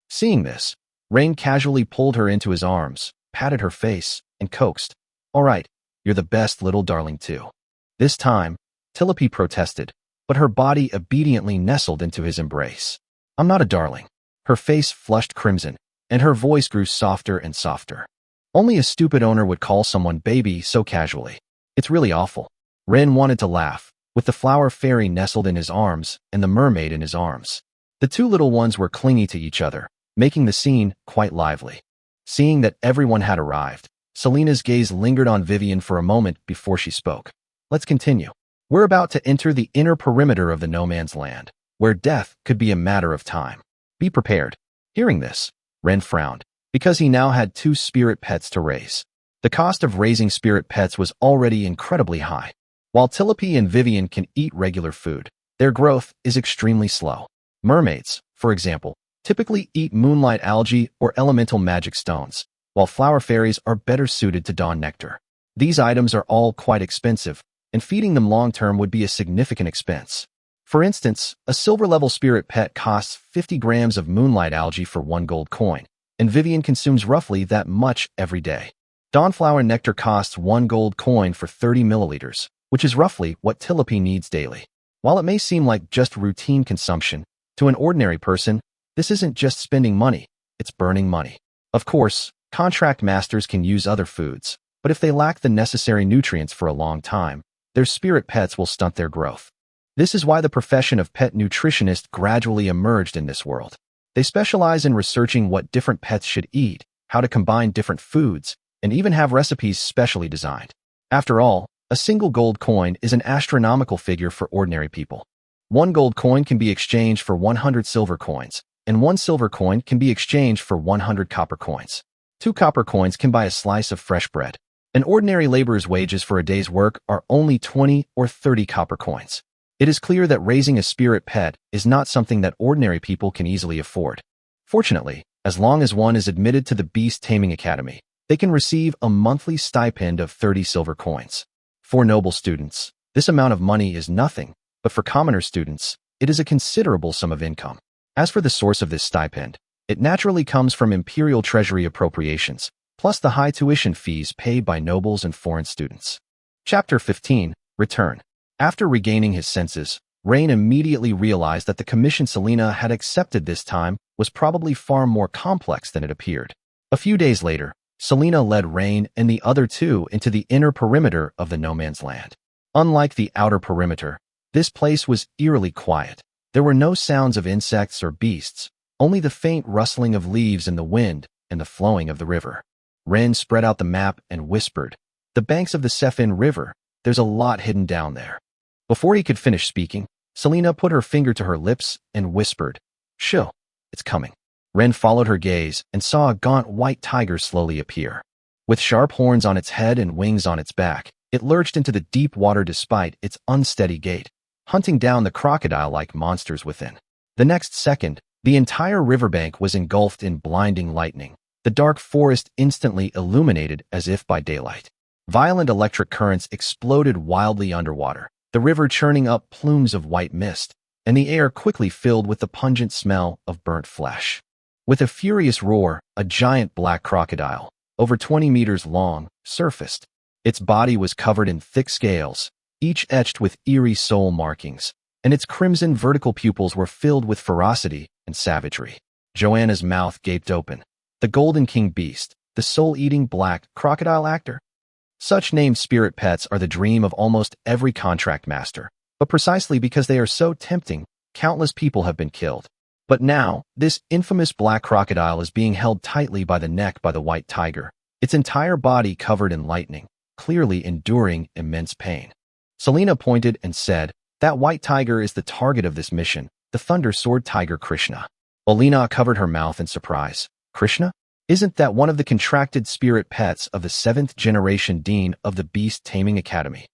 Seeing this, Rain casually pulled her into his arms, patted her face, and coaxed. "All right, you're the best little darling too." This time, Tilope protested, but her body obediently nestled into his embrace. "I'm not a darling." Her face flushed crimson, and her voice grew softer and softer. Only a stupid owner would call someone baby so casually. "It's really awful." Ren wanted to laugh, with the flower fairy nestled in his arms and the mermaid in his arms. The two little ones were clingy to each other, making the scene quite lively. Seeing that everyone had arrived, Selena's gaze lingered on Vivian for a moment before she spoke. "Let's continue. We're about to enter the inner perimeter of the no man's land, where death could be a matter of time. Be prepared." Hearing this, Ren frowned, because he now had two spirit pets to raise. The cost of raising spirit pets was already incredibly high. While Tilope and Vivian can eat regular food, their growth is extremely slow. Mermaids, for example, typically eat moonlight algae or elemental magic stones, while flower fairies are better suited to dawn nectar. These items are all quite expensive, and feeding them long-term would be a significant expense. For instance, a silver-level spirit pet costs 50 grams of moonlight algae for 1 gold coin, and Vivian consumes roughly that much every day. Dawnflower nectar costs 1 gold coin for 30 milliliters, which is roughly what Tilope needs daily. While it may seem like just routine consumption, to an ordinary person, this isn't just spending money, it's burning money. Of course, contract masters can use other foods, but if they lack the necessary nutrients for a long time, their spirit pets will stunt their growth. This is why the profession of pet nutritionist gradually emerged in this world. They specialize in researching what different pets should eat, how to combine different foods, and even have recipes specially designed. After all, a single gold coin is an astronomical figure for ordinary people. 1 gold coin can be exchanged for 100 silver coins, and 1 silver coin can be exchanged for 100 copper coins. 2 copper coins can buy a slice of fresh bread. An ordinary laborer's wages for a day's work are only 20 or 30 copper coins. It is clear that raising a spirit pet is not something that ordinary people can easily afford. Fortunately, as long as one is admitted to the Beast Taming Academy, they can receive a monthly stipend of 30 silver coins. For noble students, this amount of money is nothing, but for commoner students, it is a considerable sum of income. As for the source of this stipend, it naturally comes from imperial treasury appropriations, plus the high tuition fees paid by nobles and foreign students. Chapter 15. Return. After regaining his senses, Rain immediately realized that the commission Selena had accepted this time was probably far more complex than it appeared. A few days later, Selena led Rain and the other two into the inner perimeter of the no man's land. Unlike the outer perimeter, this place was eerily quiet. There were no sounds of insects or beasts, only the faint rustling of leaves in the wind and the flowing of the river. Ren spread out the map and whispered, "The banks of the Sefin River, there's a lot hidden down there." Before he could finish speaking, Selena put her finger to her lips and whispered, "Shill, it's coming." Ren followed her gaze and saw a gaunt white tiger slowly appear. With sharp horns on its head and wings on its back, it lurched into the deep water despite its unsteady gait, hunting down the crocodile-like monsters within. The next second, the entire riverbank was engulfed in blinding lightning. The dark forest instantly illuminated as if by daylight. Violent electric currents exploded wildly underwater, the river churning up plumes of white mist, and the air quickly filled with the pungent smell of burnt flesh. With a furious roar, a giant black crocodile, over 20 meters long, surfaced. Its body was covered in thick scales, each etched with eerie soul markings, and its crimson vertical pupils were filled with ferocity and savagery. Joanna's mouth gaped open. The Golden King Beast, the soul-eating black crocodile actor. Such named spirit pets are the dream of almost every contract master, but precisely because they are so tempting, countless people have been killed. But now, this infamous black crocodile is being held tightly by the neck by the white tiger, its entire body covered in lightning, clearly enduring immense pain. Selena pointed and said, "That white tiger is the target of this mission, the Thunder Sword Tiger Krishna." Olina covered her mouth in surprise. "Krishna? Isn't that one of the contracted spirit pets of the 7th generation dean of the Beast Taming Academy?"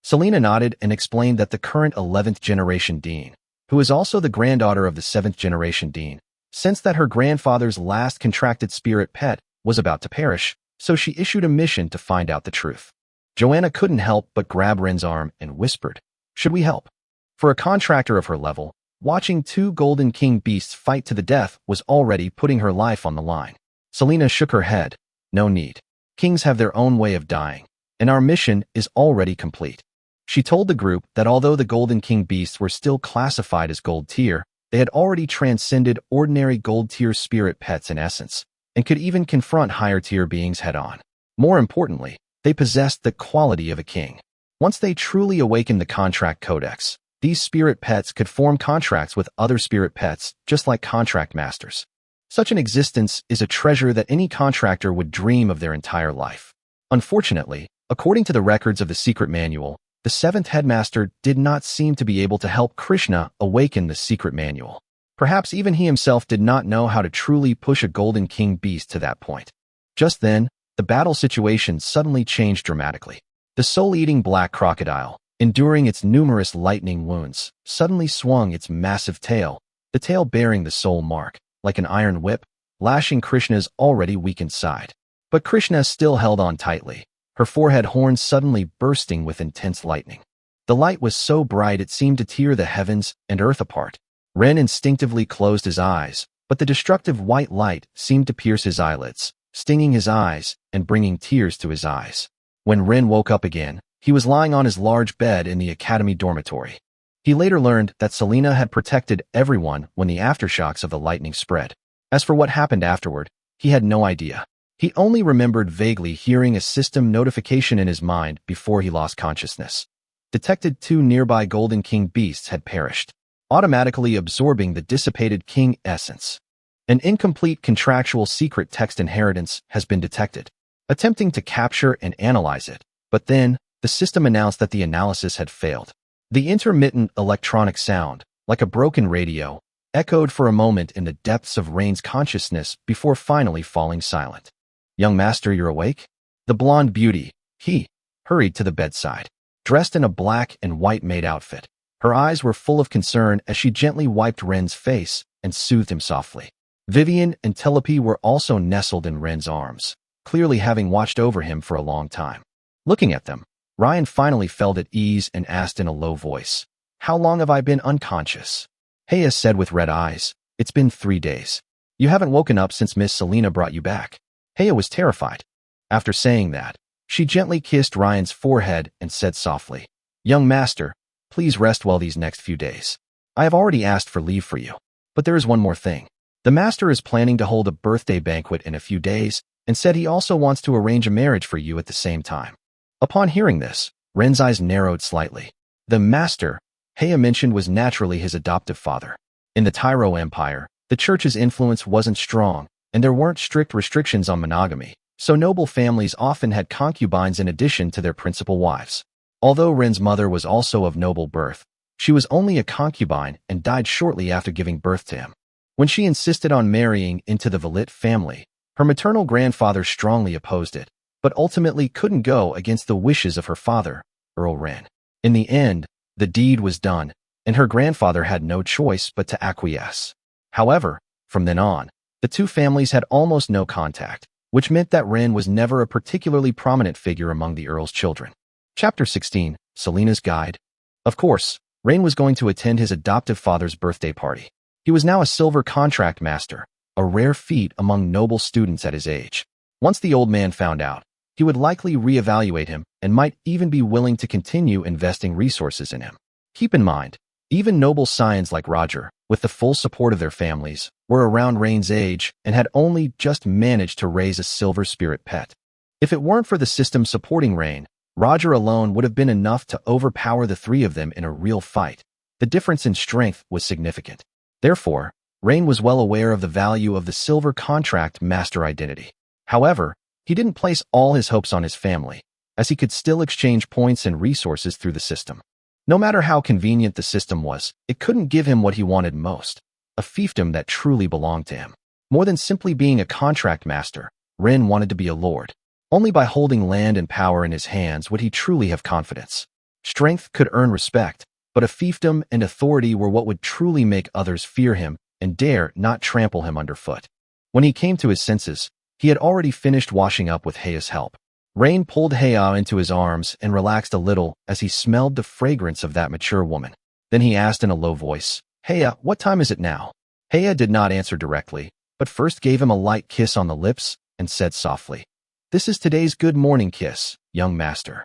Selena nodded and explained that the current 11th generation dean, who is also the granddaughter of the 7th generation dean, sensed that her grandfather's last contracted spirit pet was about to perish, so she issued a mission to find out the truth. Joanna couldn't help but grab Ren's arm and whispered, "Should we help?" For a contractor of her level, watching 2 Golden King beasts fight to the death was already putting her life on the line. Selena shook her head. "No need. Kings have their own way of dying, and our mission is already complete." She told the group that although the Golden King beasts were still classified as gold tier, they had already transcended ordinary gold tier spirit pets in essence, and could even confront higher tier beings head-on. More importantly, they possessed the quality of a king. Once they truly awakened the contract codex, these spirit pets could form contracts with other spirit pets, just like contract masters. Such an existence is a treasure that any contractor would dream of their entire life. Unfortunately, according to the records of the secret manual, the 7th headmaster did not seem to be able to help Krishna awaken the secret manual. Perhaps even he himself did not know how to truly push a Golden King beast to that point. Just then, the battle situation suddenly changed dramatically. The soul-eating black crocodile, enduring its numerous lightning wounds, suddenly swung its massive tail, the tail bearing the soul mark, like an iron whip, lashing Krishna's already weakened side. But Krishna still held on tightly, her forehead horns suddenly bursting with intense lightning. The light was so bright it seemed to tear the heavens and earth apart. Ren instinctively closed his eyes, but the destructive white light seemed to pierce his eyelids, stinging his eyes and bringing tears to his eyes. When Ren woke up again, he was lying on his large bed in the academy dormitory. He later learned that Selena had protected everyone when the aftershocks of the lightning spread. As for what happened afterward, He had no idea. He only remembered vaguely hearing a system notification in his mind before he lost consciousness. Detected 2 nearby Golden King beasts had perished, automatically absorbing the dissipated king essence. An incomplete contractual secret text inheritance has been detected. Attempting to capture and analyze it, but then the system announced that the analysis had failed. The intermittent electronic sound, like a broken radio, echoed for a moment in the depths of Rain's consciousness before finally falling silent. "Young master, you're awake?" The blonde beauty, he, hurried to the bedside, dressed in a black and white maid outfit. Her eyes were full of concern as she gently wiped Ren's face and soothed him softly. Vivian and Telope were also nestled in Ren's arms, clearly having watched over him for a long time. Looking at them, Ryan finally felt at ease and asked in a low voice, "How long have I been unconscious?" Heya said with red eyes, "It's been 3 days. You haven't woken up since Miss Selena brought you back." Heya was terrified. After saying that, she gently kissed Ryan's forehead and said softly, "Young master, please rest well these next few days. I have already asked for leave for you. But there is one more thing. The master is planning to hold a birthday banquet in a few days and said he also wants to arrange a marriage for you at the same time." Upon hearing this, Ren's eyes narrowed slightly. The master, Heya mentioned, was naturally his adoptive father. In the Tyro Empire, the church's influence wasn't strong, and there weren't strict restrictions on monogamy, so noble families often had concubines in addition to their principal wives. Although Ren's mother was also of noble birth, she was only a concubine and died shortly after giving birth to him. When she insisted on marrying into the Valit family, her maternal grandfather strongly opposed it, but ultimately couldn't go against the wishes of her father, Earl Ren. In the end, the deed was done, and her grandfather had no choice but to acquiesce. However, from then on, the two families had almost no contact, which meant that Ren was never a particularly prominent figure among the Earl's children. Chapter 16, Selena's Guide. Of course, Ren was going to attend his adoptive father's birthday party. He was now a silver contract master, a rare feat among noble students at his age. Once the old man found out, he would likely reevaluate him and might even be willing to continue investing resources in him. Keep in mind, even noble scions like Roger, with the full support of their families, were around Ren's age and had only just managed to raise a silver spirit pet. If it weren't for the system supporting Ren, Roger alone would have been enough to overpower the three of them in a real fight. The difference in strength was significant. Therefore, Ren was well aware of the value of the silver contract master identity. However, he didn't place all his hopes on his family, as he could still exchange points and resources through the system. No matter how convenient the system was, it couldn't give him what he wanted most, a fiefdom that truly belonged to him. More than simply being a contract master, Ren wanted to be a lord. Only by holding land and power in his hands would he truly have confidence. Strength could earn respect, but a fiefdom and authority were what would truly make others fear him and dare not trample him underfoot. When he came to his senses, he had already finished washing up with Heya's help. Ren pulled Heya into his arms and relaxed a little as he smelled the fragrance of that mature woman. Then he asked in a low voice, "Heya, what time is it now?" Heya did not answer directly, but first gave him a light kiss on the lips and said softly, "This is today's good morning kiss, young master."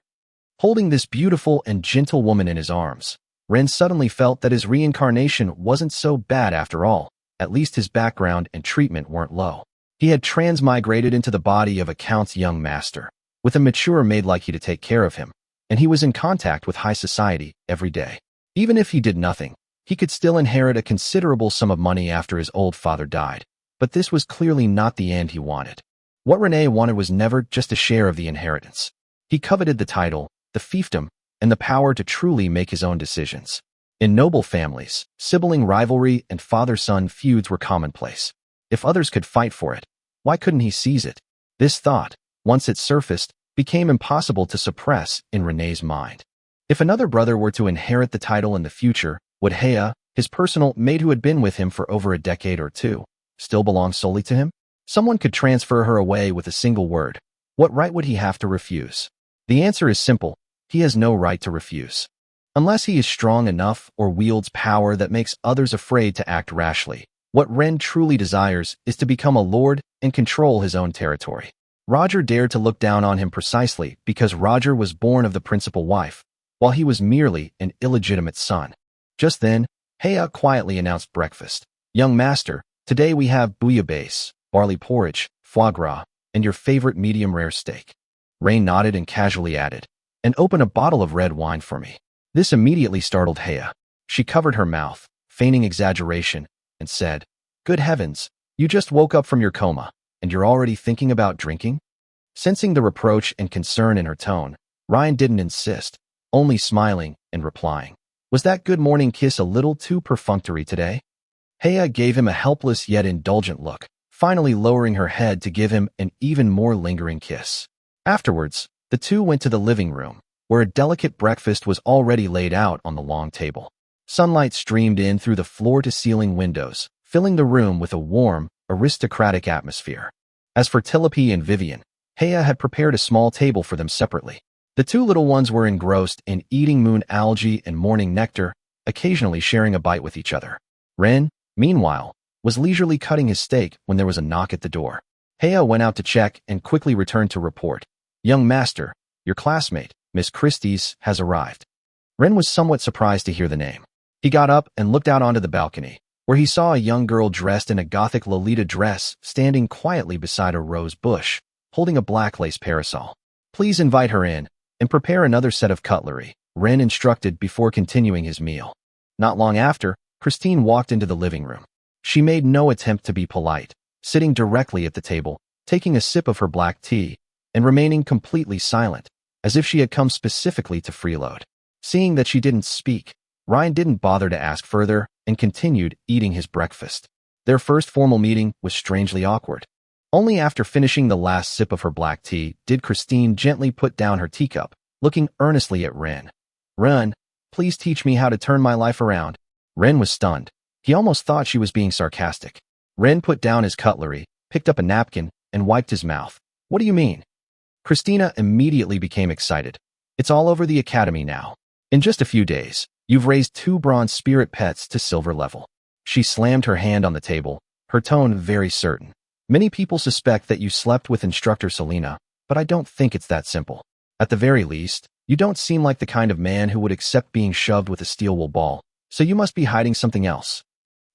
Holding this beautiful and gentle woman in his arms, Ren suddenly felt that his reincarnation wasn't so bad after all. At least his background and treatment weren't low. He had transmigrated into the body of a count's young master, with a mature maid like he to take care of him, and he was in contact with high society every day. Even if he did nothing, he could still inherit a considerable sum of money after his old father died, but this was clearly not the end he wanted. What Rene wanted was never just a share of the inheritance. He coveted the title, the fiefdom, and the power to truly make his own decisions. In noble families, sibling rivalry and father-son feuds were commonplace. If others could fight for it, why couldn't he seize it? This thought, once it surfaced, became impossible to suppress in Rene's mind. If another brother were to inherit the title in the future, would Heya, his personal maid who had been with him for over a decade or two, still belong solely to him? Someone could transfer her away with a single word. What right would he have to refuse? The answer is simple. He has no right to refuse. Unless he is strong enough or wields power that makes others afraid to act rashly. What Ren truly desires is to become a lord and control his own territory. Roger dared to look down on him precisely because Roger was born of the principal wife, while he was merely an illegitimate son. Just then, Heya quietly announced breakfast. "Young master, today we have bouillabaisse, barley porridge, foie gras, and your favorite medium-rare steak. Rain nodded and casually added, and open a bottle of red wine for me. This immediately startled Hea. She covered her mouth, feigning exaggeration, and said, "Good heavens, you just woke up from your coma, and you're already thinking about drinking?" Sensing the reproach and concern in her tone, Ryan didn't insist, only smiling and replying, "Was that good morning kiss a little too perfunctory today?" Hea gave him a helpless yet indulgent look, finally lowering her head to give him an even more lingering kiss. Afterwards, the two went to the living room, where a delicate breakfast was already laid out on the long table. Sunlight streamed in through the floor-to-ceiling windows, filling the room with a warm, aristocratic atmosphere. As for Tilope and Vivian, Hea had prepared a small table for them separately. The two little ones were engrossed in eating moon algae and morning nectar, occasionally sharing a bite with each other. Ren, meanwhile, was leisurely cutting his steak when there was a knock at the door. Hea went out to check and quickly returned to report, "Young master, your classmate, Miss Christie's, has arrived." Ren was somewhat surprised to hear the name. He got up and looked out onto the balcony, where he saw a young girl dressed in a gothic Lolita dress standing quietly beside a rose bush, holding a black lace parasol. "Please invite her in, and prepare another set of cutlery," Ren instructed before continuing his meal. Not long after, Christine walked into the living room. She made no attempt to be polite, sitting directly at the table, taking a sip of her black tea, and remaining completely silent, as if she had come specifically to freeload. Seeing that she didn't speak, Ryan didn't bother to ask further and continued eating his breakfast. Their first formal meeting was strangely awkward. Only after finishing the last sip of her black tea did Christine gently put down her teacup, looking earnestly at Ren. "Ren, please teach me how to turn my life around." Ren was stunned. He almost thought she was being sarcastic. Ren put down his cutlery, picked up a napkin, and wiped his mouth. "What do you mean?" Christina immediately became excited. "It's all over the academy now. In just a few days, you've raised 2 bronze spirit pets to silver level." She slammed her hand on the table, her tone very certain. "Many people suspect that you slept with instructor Selena, but I don't think it's that simple. At the very least, you don't seem like the kind of man who would accept being shoved with a steel wool ball, so you must be hiding something else."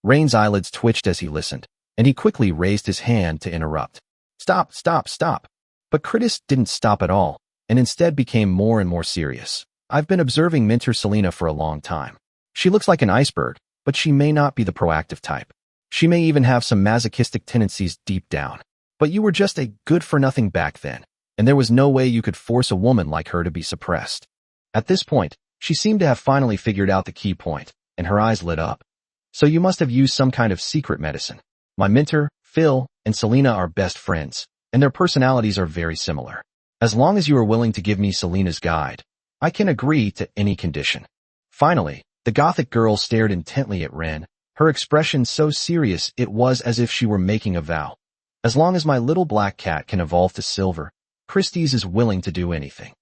Rain's eyelids twitched as he listened, and he quickly raised his hand to interrupt. "Stop, stop, stop." But Critis didn't stop at all, and instead became more and more serious. "I've been observing Mentor Selena for a long time. She looks like an iceberg, but she may not be the proactive type. She may even have some masochistic tendencies deep down. But you were just a good-for-nothing back then, and there was no way you could force a woman like her to be suppressed." At this point, she seemed to have finally figured out the key point, and her eyes lit up. "So you must have used some kind of secret medicine. My mentor, Phil, and Selena are best friends, and their personalities are very similar. As long as you are willing to give me Selena's guide, I can agree to any condition." Finally, the Gothic girl stared intently at Ren, her expression so serious it was as if she were making a vow. "As long as my little black cat can evolve to silver, Christie's is willing to do anything."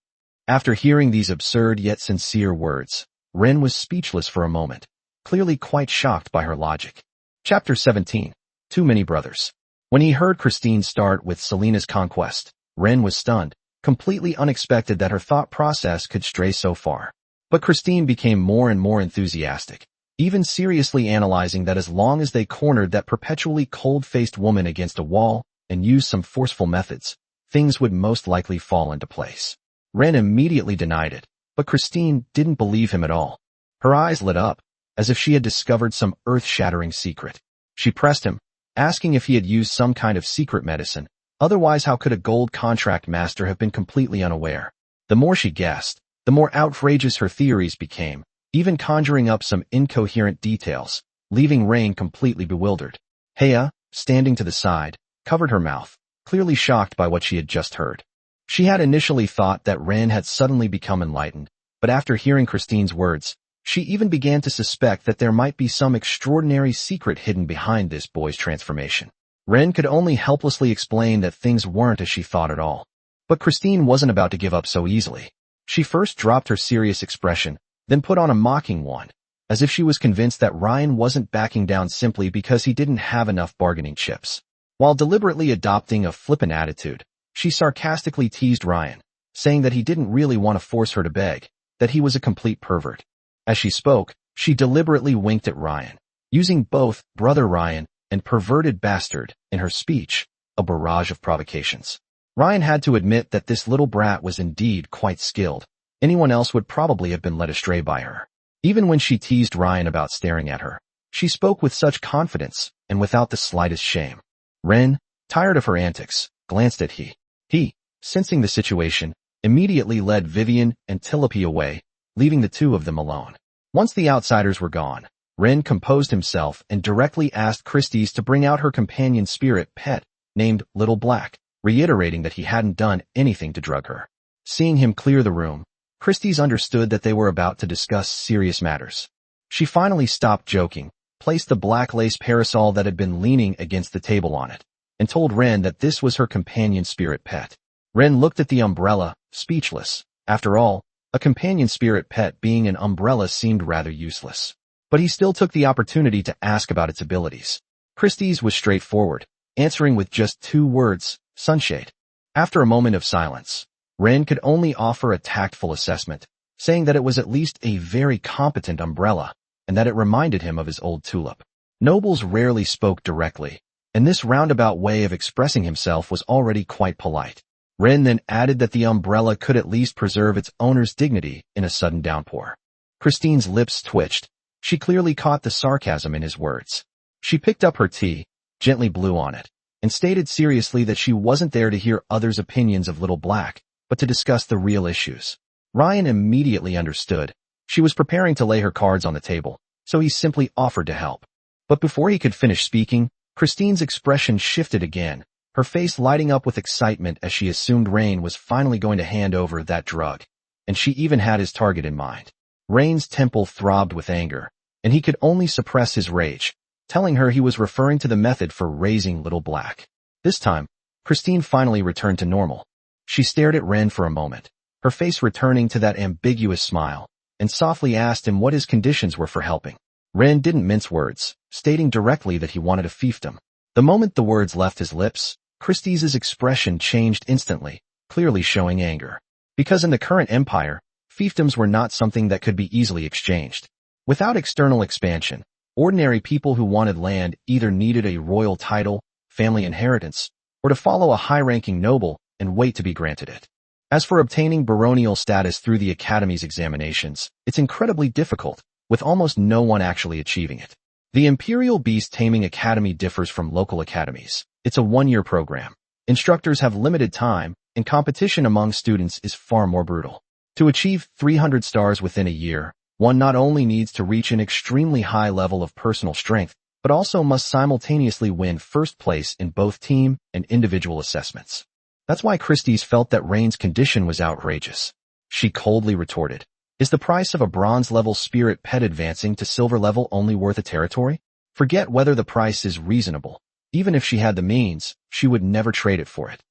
After hearing these absurd yet sincere words, Ren was speechless for a moment, clearly quite shocked by her logic. Chapter 17. Too Many Brothers. When he heard Christine start with Selena's conquest, Ren was stunned, completely unexpected that her thought process could stray so far. But Christine became more and more enthusiastic, even seriously analyzing that as long as they cornered that perpetually cold-faced woman against a wall and used some forceful methods, things would most likely fall into place. Ren immediately denied it, but Christine didn't believe him at all. Her eyes lit up, as if she had discovered some earth-shattering secret. She pressed him, asking if he had used some kind of secret medicine. Otherwise, how could a gold contract master have been completely unaware? The more she guessed, the more outrageous her theories became, even conjuring up some incoherent details, leaving Rain completely bewildered. Hea, standing to the side, covered her mouth, clearly shocked by what she had just heard. She had initially thought that Ren had suddenly become enlightened, but after hearing Christine's words, she even began to suspect that there might be some extraordinary secret hidden behind this boy's transformation. Ren could only helplessly explain that things weren't as she thought at all. But Christine wasn't about to give up so easily. She first dropped her serious expression, then put on a mocking one, as if she was convinced that Ryan wasn't backing down simply because he didn't have enough bargaining chips. While deliberately adopting a flippant attitude, she sarcastically teased Ryan, saying that he didn't really want to force her to beg, that he was a complete pervert. As she spoke, she deliberately winked at Ryan, using both brother Ryan and perverted bastard in her speech, a barrage of provocations. Ryan had to admit that this little brat was indeed quite skilled. Anyone else would probably have been led astray by her. Even when she teased Ryan about staring at her, she spoke with such confidence and without the slightest shame. Ren, tired of her antics, glanced at He, sensing the situation, immediately led Vivian and Tilopi away, leaving the two of them alone. Once the outsiders were gone, Ren composed himself and directly asked Christie's to bring out her companion spirit pet, named Little Black, reiterating that he hadn't done anything to drug her. Seeing him clear the room, Christie's understood that they were about to discuss serious matters. She finally stopped joking, placed the black lace parasol that had been leaning against the table on it, and told Ren that this was her companion spirit pet. Ren looked at the umbrella, speechless. After all, a companion spirit pet being an umbrella seemed rather useless. But he still took the opportunity to ask about its abilities. Christie's was straightforward, answering with just 2 words, sunshade. After a moment of silence, Ren could only offer a tactful assessment, saying that it was at least a very competent umbrella, and that it reminded him of his old tulip. Nobles rarely spoke directly, and this roundabout way of expressing himself was already quite polite. Ren then added that the umbrella could at least preserve its owner's dignity in a sudden downpour. Christine's lips twitched. She clearly caught the sarcasm in his words. She picked up her tea, gently blew on it, and stated seriously that she wasn't there to hear others' opinions of Little Black, but to discuss the real issues. Ryan immediately understood. She was preparing to lay her cards on the table, so he simply offered to help. But before he could finish speaking, Christine's expression shifted again, her face lighting up with excitement as she assumed Rain was finally going to hand over that drug, and she even had his target in mind. Rain's temple throbbed with anger, and he could only suppress his rage, telling her he was referring to the method for raising Little Black. This time, Christine finally returned to normal. She stared at Ren for a moment, her face returning to that ambiguous smile, and softly asked him what his conditions were for helping. Ren didn't mince words, stating directly that he wanted a fiefdom. The moment the words left his lips, Christie's expression changed instantly, clearly showing anger. Because in the current empire, fiefdoms were not something that could be easily exchanged. Without external expansion, ordinary people who wanted land either needed a royal title, family inheritance, or to follow a high-ranking noble and wait to be granted it. As for obtaining baronial status through the Academy's examinations, it's incredibly difficult, with almost no one actually achieving it. The Imperial Beast Taming Academy differs from local academies. It's a 1-year program. Instructors have limited time, and competition among students is far more brutal. To achieve 300 stars within a year, one not only needs to reach an extremely high level of personal strength, but also must simultaneously win first place in both team and individual assessments. That's why Christie's felt that Rain's condition was outrageous. She coldly retorted, "Is the price of a bronze-level spirit pet advancing to silver level only worth a territory? Forget whether the price is reasonable. Even if she had the means, she would never trade it for it."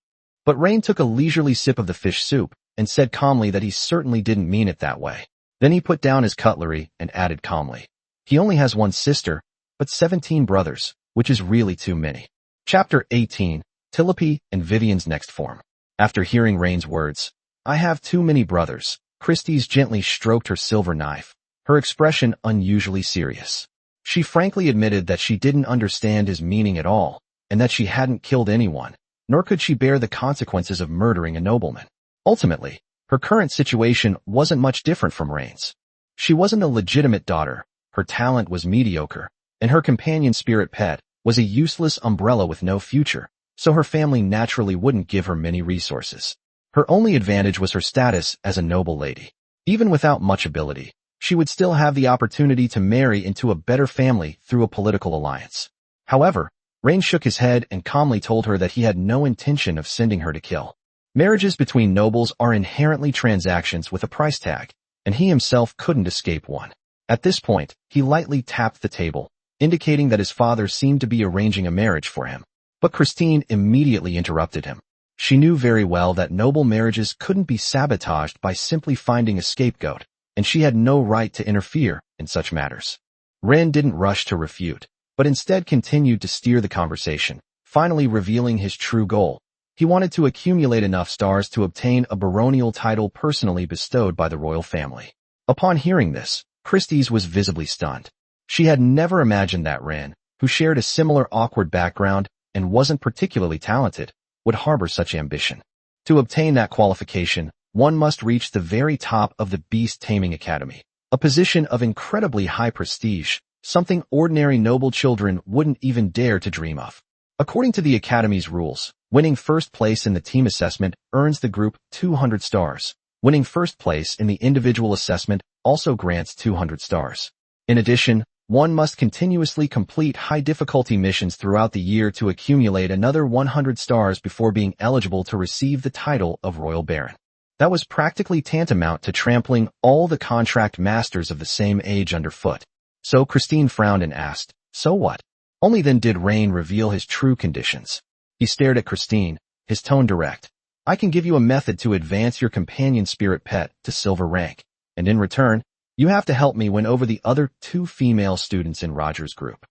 But Rain took a leisurely sip of the fish soup and said calmly that he certainly didn't mean it that way. Then he put down his cutlery and added calmly, "He only has 1 sister, but 17 brothers, which is really too many." Chapter 18, Tilopi and Vivian's next form. After hearing Rain's words, "I have too many brothers," Christie's gently stroked her silver knife, her expression unusually serious. She frankly admitted that she didn't understand his meaning at all, and that she hadn't killed anyone, nor could she bear the consequences of murdering a nobleman. Ultimately, her current situation wasn't much different from Rain's. She wasn't a legitimate daughter, her talent was mediocre, and her companion spirit pet was a useless umbrella with no future, so her family naturally wouldn't give her many resources. Her only advantage was her status as a noble lady. Even without much ability, she would still have the opportunity to marry into a better family through a political alliance. However, Rain shook his head and calmly told her that he had no intention of sending her to kill. Marriages between nobles are inherently transactions with a price tag, and he himself couldn't escape one. At this point, he lightly tapped the table, indicating that his father seemed to be arranging a marriage for him. But Christine immediately interrupted him. She knew very well that noble marriages couldn't be sabotaged by simply finding a scapegoat, and she had no right to interfere in such matters. Ren didn't rush to refute, but instead continued to steer the conversation, finally revealing his true goal. He wanted to accumulate enough stars to obtain a baronial title personally bestowed by the royal family. Upon hearing this, Christie's was visibly stunned. She had never imagined that Ren, who shared a similar awkward background and wasn't particularly talented, would harbor such ambition. To obtain that qualification, one must reach the very top of the Beast Taming Academy, a position of incredibly high prestige, something ordinary noble children wouldn't even dare to dream of. According to the Academy's rules, winning first place in the team assessment earns the group 200 stars. Winning first place in the individual assessment also grants 200 stars. In addition, one must continuously complete high-difficulty missions throughout the year to accumulate another 100 stars before being eligible to receive the title of Royal Baron. That was practically tantamount to trampling all the contract masters of the same age underfoot. So Christine frowned and asked, "So what?" Only then did Rain reveal his true conditions. He stared at Christine, his tone direct. "I can give you a method to advance your companion spirit pet to silver rank, and in return, you have to help me win over the other 2 female students in Roger's group."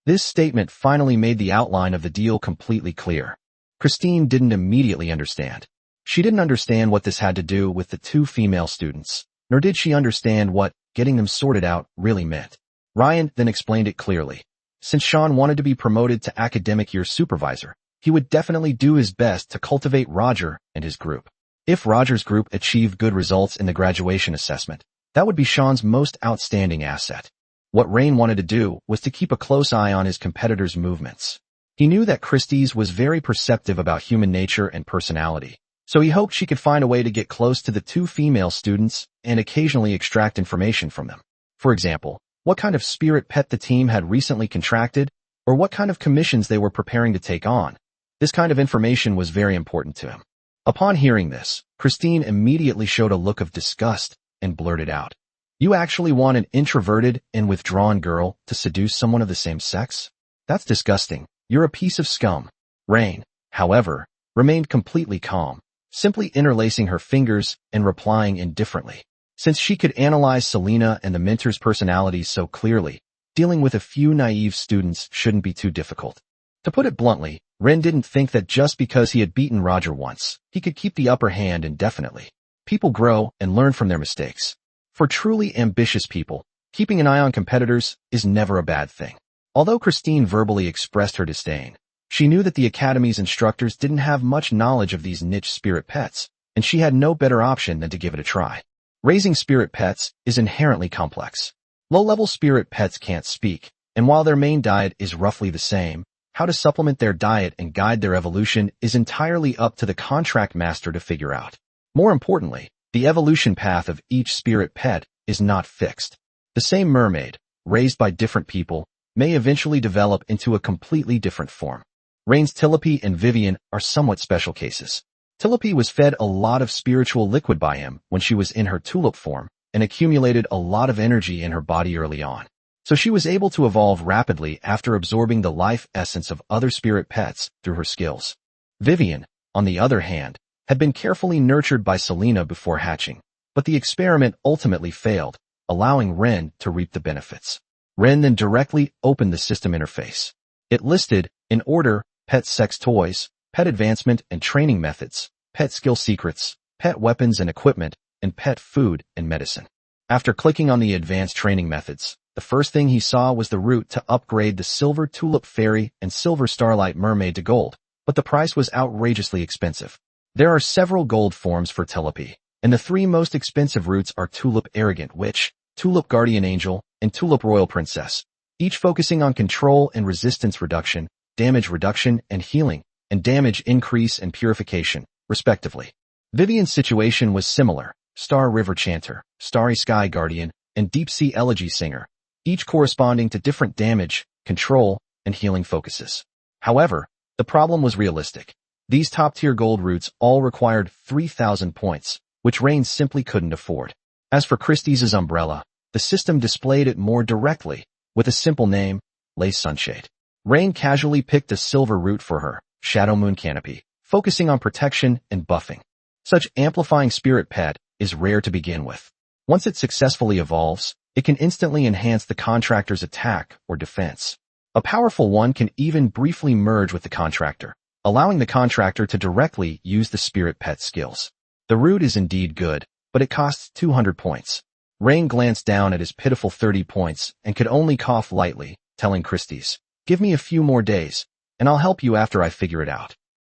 This statement finally made the outline of the deal completely clear. Christine didn't immediately understand. She didn't understand what this had to do with the 2 female students, nor did she understand what getting them sorted out really meant. Ryan then explained it clearly. Since Sean wanted to be promoted to academic year supervisor, he would definitely do his best to cultivate Roger and his group. If Roger's group achieved good results in the graduation assessment, that would be Sean's most outstanding asset. What Rain wanted to do was to keep a close eye on his competitors' movements. He knew that Christie's was very perceptive about human nature and personality, so he hoped she could find a way to get close to the 2 female students and occasionally extract information from them. For example, what kind of spirit pet the team had recently contracted, or what kind of commissions they were preparing to take on. This kind of information was very important to him. Upon hearing this, Christine immediately showed a look of disgust and blurted out, "You actually want an introverted and withdrawn girl to seduce someone of the same sex? That's disgusting. You're a piece of scum." Rain, however, remained completely calm, simply interlacing her fingers and replying indifferently. Since she could analyze Selena and the mentor's personalities so clearly, dealing with a few naive students shouldn't be too difficult. To put it bluntly, Ren didn't think that just because he had beaten Roger once, he could keep the upper hand indefinitely. People grow and learn from their mistakes. For truly ambitious people, keeping an eye on competitors is never a bad thing. Although Christine verbally expressed her disdain, she knew that the Academy's instructors didn't have much knowledge of these niche spirit pets, and she had no better option than to give it a try. Raising spirit pets is inherently complex. Low-level spirit pets can't speak, and while their main diet is roughly the same, how to supplement their diet and guide their evolution is entirely up to the contract master to figure out. More importantly, the evolution path of each spirit pet is not fixed. The same mermaid, raised by different people, may eventually develop into a completely different form. Rain's Tilipy and Vivian are somewhat special cases. Tilipy was fed a lot of spiritual liquid by him when she was in her tulip form and accumulated a lot of energy in her body early on. So she was able to evolve rapidly after absorbing the life essence of other spirit pets through her skills. Vivian, on the other hand, had been carefully nurtured by Selena before hatching, but the experiment ultimately failed, allowing Ren to reap the benefits. Ren then directly opened the system interface. It listed, in order, pet sex toys, pet advancement and training methods, pet skill secrets, pet weapons and equipment, and pet food and medicine. After clicking on the advanced training methods, the first thing he saw was the route to upgrade the Silver Tulip Fairy and Silver Starlight Mermaid to gold, but the price was outrageously expensive. There are several gold forms for Tilipy, and the 3 most expensive routes are Tulip Arrogant Witch, Tulip Guardian Angel, and Tulip Royal Princess, each focusing on control and resistance reduction, damage reduction and healing, and damage increase and purification, respectively. Vivian's situation was similar: Star River Chanter, Starry Sky Guardian, and Deep Sea Elegy Singer, each corresponding to different damage, control, and healing focuses. However, the problem was realistic. These top-tier gold routes all required 3,000 points, which Rain simply couldn't afford. As for Christie's umbrella, the system displayed it more directly, with a simple name, Lace Sunshade. Rain casually picked a silver route for her, Shadow Moon Canopy, focusing on protection and buffing. Such amplifying spirit pet is rare to begin with. Once it successfully evolves, it can instantly enhance the contractor's attack or defense. A powerful one can even briefly merge with the contractor, allowing the contractor to directly use the spirit pet skills. The route is indeed good, but it costs 200 points. Rain glanced down at his pitiful 30 points and could only cough lightly, telling Christie's, "Give me a few more days, and I'll help you after I figure it out.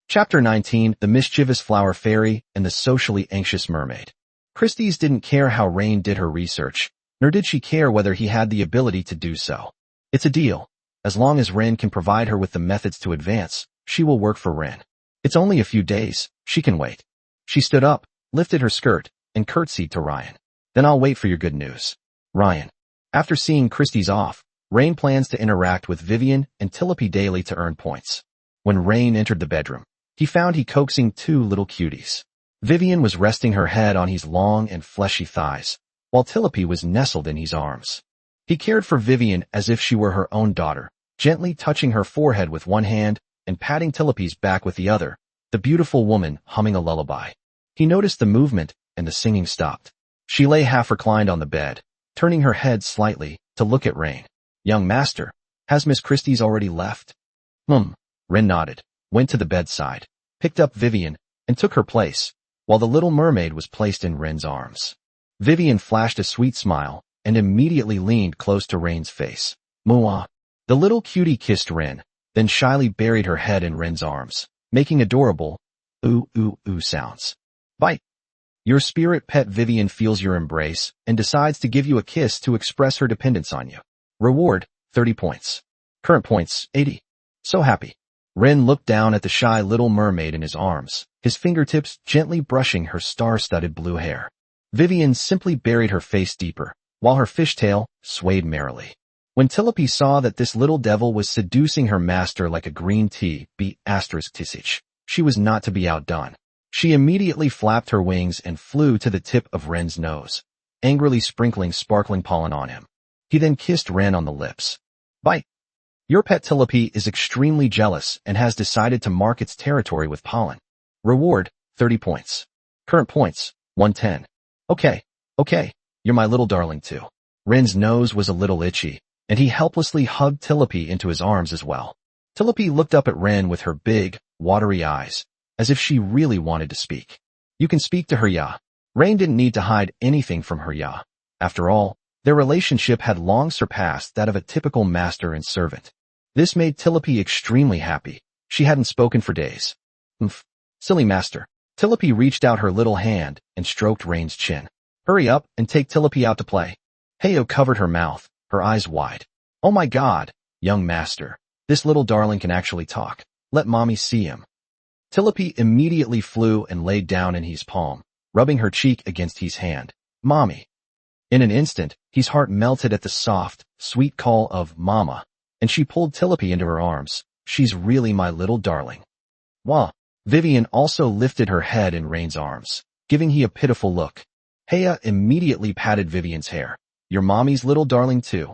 Chapter 19, The Mischievous Flower Fairy and the Socially Anxious Mermaid. Christie's didn't care how Rain did her research, nor did she care whether he had the ability to do so. It's a deal. As long as Ren can provide her with the methods to advance, she will work for Ren. It's only a few days, she can wait. She stood up, lifted her skirt, and curtsied to Ryan. Then I'll wait for your good news. Ryan. After seeing Christie's off, Rain plans to interact with Vivian and Tillapi daily to earn points. When Rain entered the bedroom, he found he coaxing two little cuties. Vivian was resting her head on his long and fleshy thighs, while Tillapi was nestled in his arms. He cared for Vivian as if she were her own daughter, gently touching her forehead with one hand and patting Tillapi's back with the other, the beautiful woman humming a lullaby. He noticed the movement, and the singing stopped. She lay half reclined on the bed, turning her head slightly to look at Rain. Young master, has Miss Christie's already left? Ren nodded, went to the bedside, picked up Vivian, and took her place, while the little mermaid was placed in Ren's arms. Vivian flashed a sweet smile and immediately leaned close to Rain's face. Mwah. The little cutie kissed Ren, then shyly buried her head in Ren's arms, making adorable ooh ooh ooh sounds. Bite. Your spirit pet Vivian feels your embrace and decides to give you a kiss to express her dependence on you. Reward, 30 points. Current points, 80. So happy. Ren looked down at the shy little mermaid in his arms, his fingertips gently brushing her star-studded blue hair. Vivian simply buried her face deeper, while her fishtail swayed merrily. When Tillapi saw that this little devil was seducing her master like a green tea, *tisich, she was not to be outdone. She immediately flapped her wings and flew to the tip of Ren's nose, angrily sprinkling sparkling pollen on him. He then kissed Ren on the lips. Bite. Your pet Tillapi is extremely jealous and has decided to mark its territory with pollen. Reward, 30 points. Current points, 110. Okay, you're my little darling too. Ren's nose was a little itchy, and he helplessly hugged Tillapi into his arms as well. Tillapi looked up at Ren with her big, watery eyes, as if she really wanted to speak. You can speak to her, ya. Rain didn't need to hide anything from her, ya. After all, their relationship had long surpassed that of a typical master and servant. This made Tillapi extremely happy. She hadn't spoken for days. Silly master. Tillapi reached out her little hand and stroked Rain's chin. Hurry up and take Tillapi out to play. Heyo covered her mouth, her eyes wide. Oh my god, young master. This little darling can actually talk. Let mommy see him. Tillapi immediately flew and laid down in his palm, rubbing her cheek against his hand. Mommy. In an instant, his heart melted at the soft, sweet call of mama, and she pulled Tillapi into her arms. She's really my little darling. Wah. Vivian also lifted her head in Rain's arms, giving he a pitiful look. Heya immediately patted Vivian's hair. Your mommy's little darling too.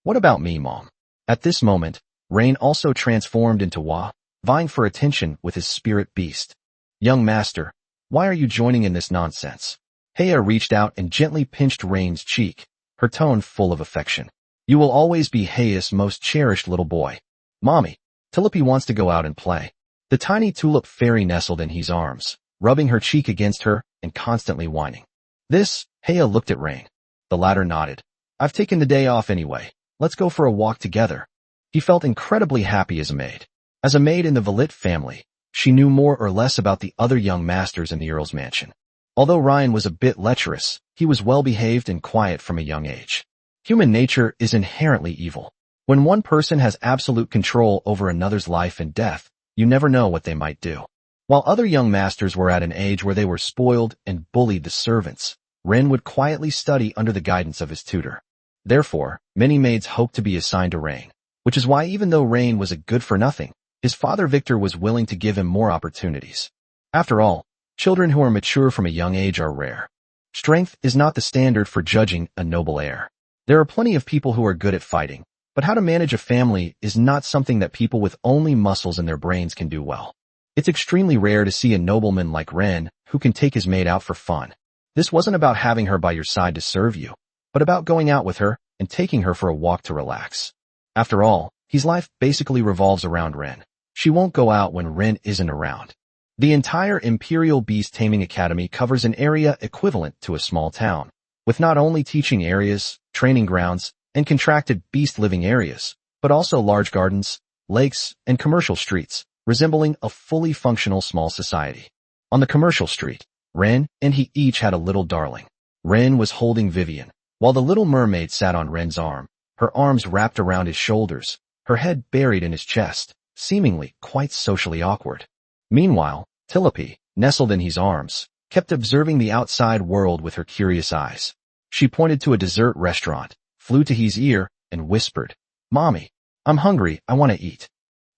What about me, mom? At this moment, Rain also transformed into Wah, vying for attention with his spirit beast. Young master, why are you joining in this nonsense? Heya reached out and gently pinched Rain's cheek, her tone full of affection. You will always be Heya's most cherished little boy. Mommy, Tillapi wants to go out and play. The tiny tulip fairy nestled in his arms, rubbing her cheek against her and constantly whining. This, Heya looked at Rain. The latter nodded. I've taken the day off anyway. Let's go for a walk together. He felt incredibly happy as a maid. As a maid in the Valit family, she knew more or less about the other young masters in the Earl's mansion. Although Ryan was a bit lecherous, he was well-behaved and quiet from a young age. Human nature is inherently evil. When one person has absolute control over another's life and death, you never know what they might do. While other young masters were at an age where they were spoiled and bullied the servants, Ren would quietly study under the guidance of his tutor. Therefore, many maids hoped to be assigned to Rain, which is why even though Rain was a good-for-nothing, his father Victor was willing to give him more opportunities. After all, children who are mature from a young age are rare. Strength is not the standard for judging a noble heir. There are plenty of people who are good at fighting, but how to manage a family is not something that people with only muscles in their brains can do well. It's extremely rare to see a nobleman like Ren who can take his maid out for fun. This wasn't about having her by your side to serve you, but about going out with her and taking her for a walk to relax. After all, his life basically revolves around Ren. She won't go out when Ren isn't around. The entire Imperial Beast Taming Academy covers an area equivalent to a small town, with not only teaching areas, training grounds, and contracted beast living areas, but also large gardens, lakes, and commercial streets, resembling a fully functional small society. On the commercial street, Ren and he each had a little darling. Ren was holding Vivian, while the little mermaid sat on Ren's arm, her arms wrapped around his shoulders, her head buried in his chest, seemingly quite socially awkward. Meanwhile, Tilipy, nestled in his arms, kept observing the outside world with her curious eyes. She pointed to a dessert restaurant, flew to his ear, and whispered, "Mommy, I'm hungry, I want to eat."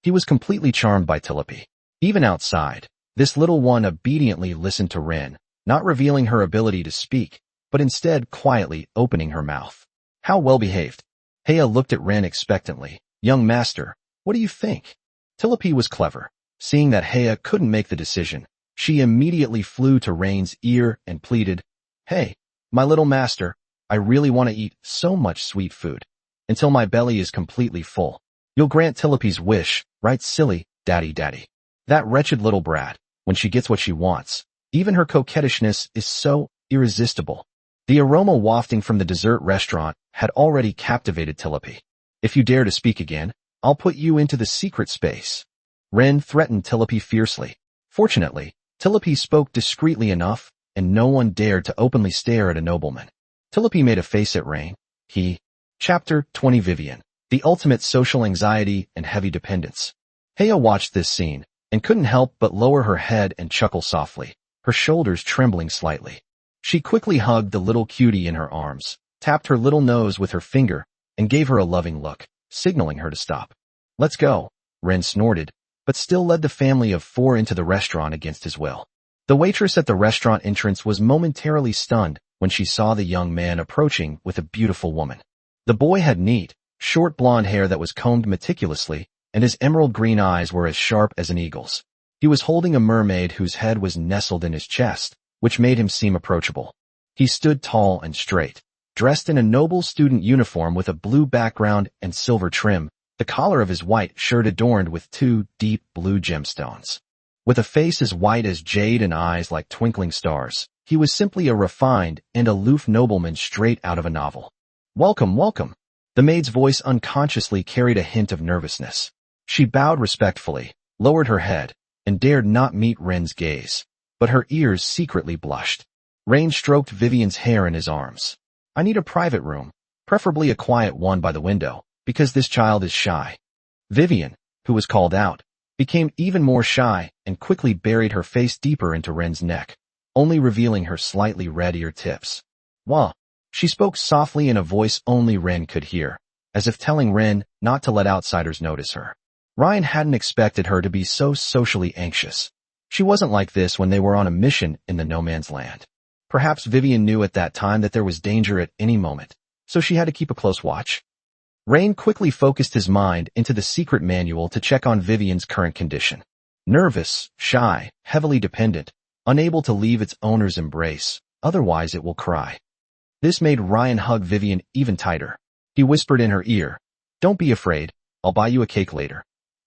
He was completely charmed by Tilipy. Even outside, this little one obediently listened to Ren, not revealing her ability to speak, but instead quietly opening her mouth. How well-behaved. Heya looked at Ren expectantly. "Young master, what do you think?" Tilipy was clever. Seeing that Heya couldn't make the decision, she immediately flew to Ren's ear and pleaded, "Hey, my little master, I really want to eat so much sweet food. Until my belly is completely full. You'll grant Tilipy's wish, right, silly daddy? That wretched little brat, when she gets what she wants, even her coquettishness is so irresistible." The aroma wafting from the dessert restaurant had already captivated Tilipy. "If you dare to speak again, I'll put you into the secret space." Ren threatened Tilipy fiercely. Fortunately, Tilipy spoke discreetly enough, and no one dared to openly stare at a nobleman. Tilipy made a face at Ren. Chapter 20 Vivian, the ultimate social anxiety and heavy dependence. Heya watched this scene, and couldn't help but lower her head and chuckle softly, her shoulders trembling slightly. She quickly hugged the little cutie in her arms, tapped her little nose with her finger, and gave her a loving look, signaling her to stop. "Let's go," Ren snorted, but still led the family of 4 into the restaurant against his will. The waitress at the restaurant entrance was momentarily stunned when she saw the young man approaching with a beautiful woman. The boy had neat, short blonde hair that was combed meticulously, and his emerald green eyes were as sharp as an eagle's. He was holding a mermaid whose head was nestled in his chest, which made him seem approachable. He stood tall and straight, dressed in a noble student uniform with a blue background and silver trim, the collar of his white shirt adorned with 2 deep blue gemstones. With a face as white as jade and eyes like twinkling stars, he was simply a refined and aloof nobleman straight out of a novel. "Welcome, welcome." The maid's voice unconsciously carried a hint of nervousness. She bowed respectfully, lowered her head, and dared not meet Ren's gaze, but her ears secretly blushed. Ren stroked Vivian's hair in his arms. "I need a private room, preferably a quiet one by the window, because this child is shy." Vivian, who was called out, became even more shy and quickly buried her face deeper into Ren's neck, only revealing her slightly red ear tips. "Wah." She spoke softly in a voice only Ren could hear, as if telling Ren not to let outsiders notice her. Ryan hadn't expected her to be so socially anxious. She wasn't like this when they were on a mission in the no man's land. Perhaps Vivian knew at that time that there was danger at any moment, so she had to keep a close watch. Ren quickly focused his mind into the secret manual to check on Vivian's current condition. Nervous, shy, heavily dependent, unable to leave its owner's embrace, otherwise it will cry. This made Ryan hug Vivian even tighter. He whispered in her ear, "Don't be afraid, I'll buy you a cake later.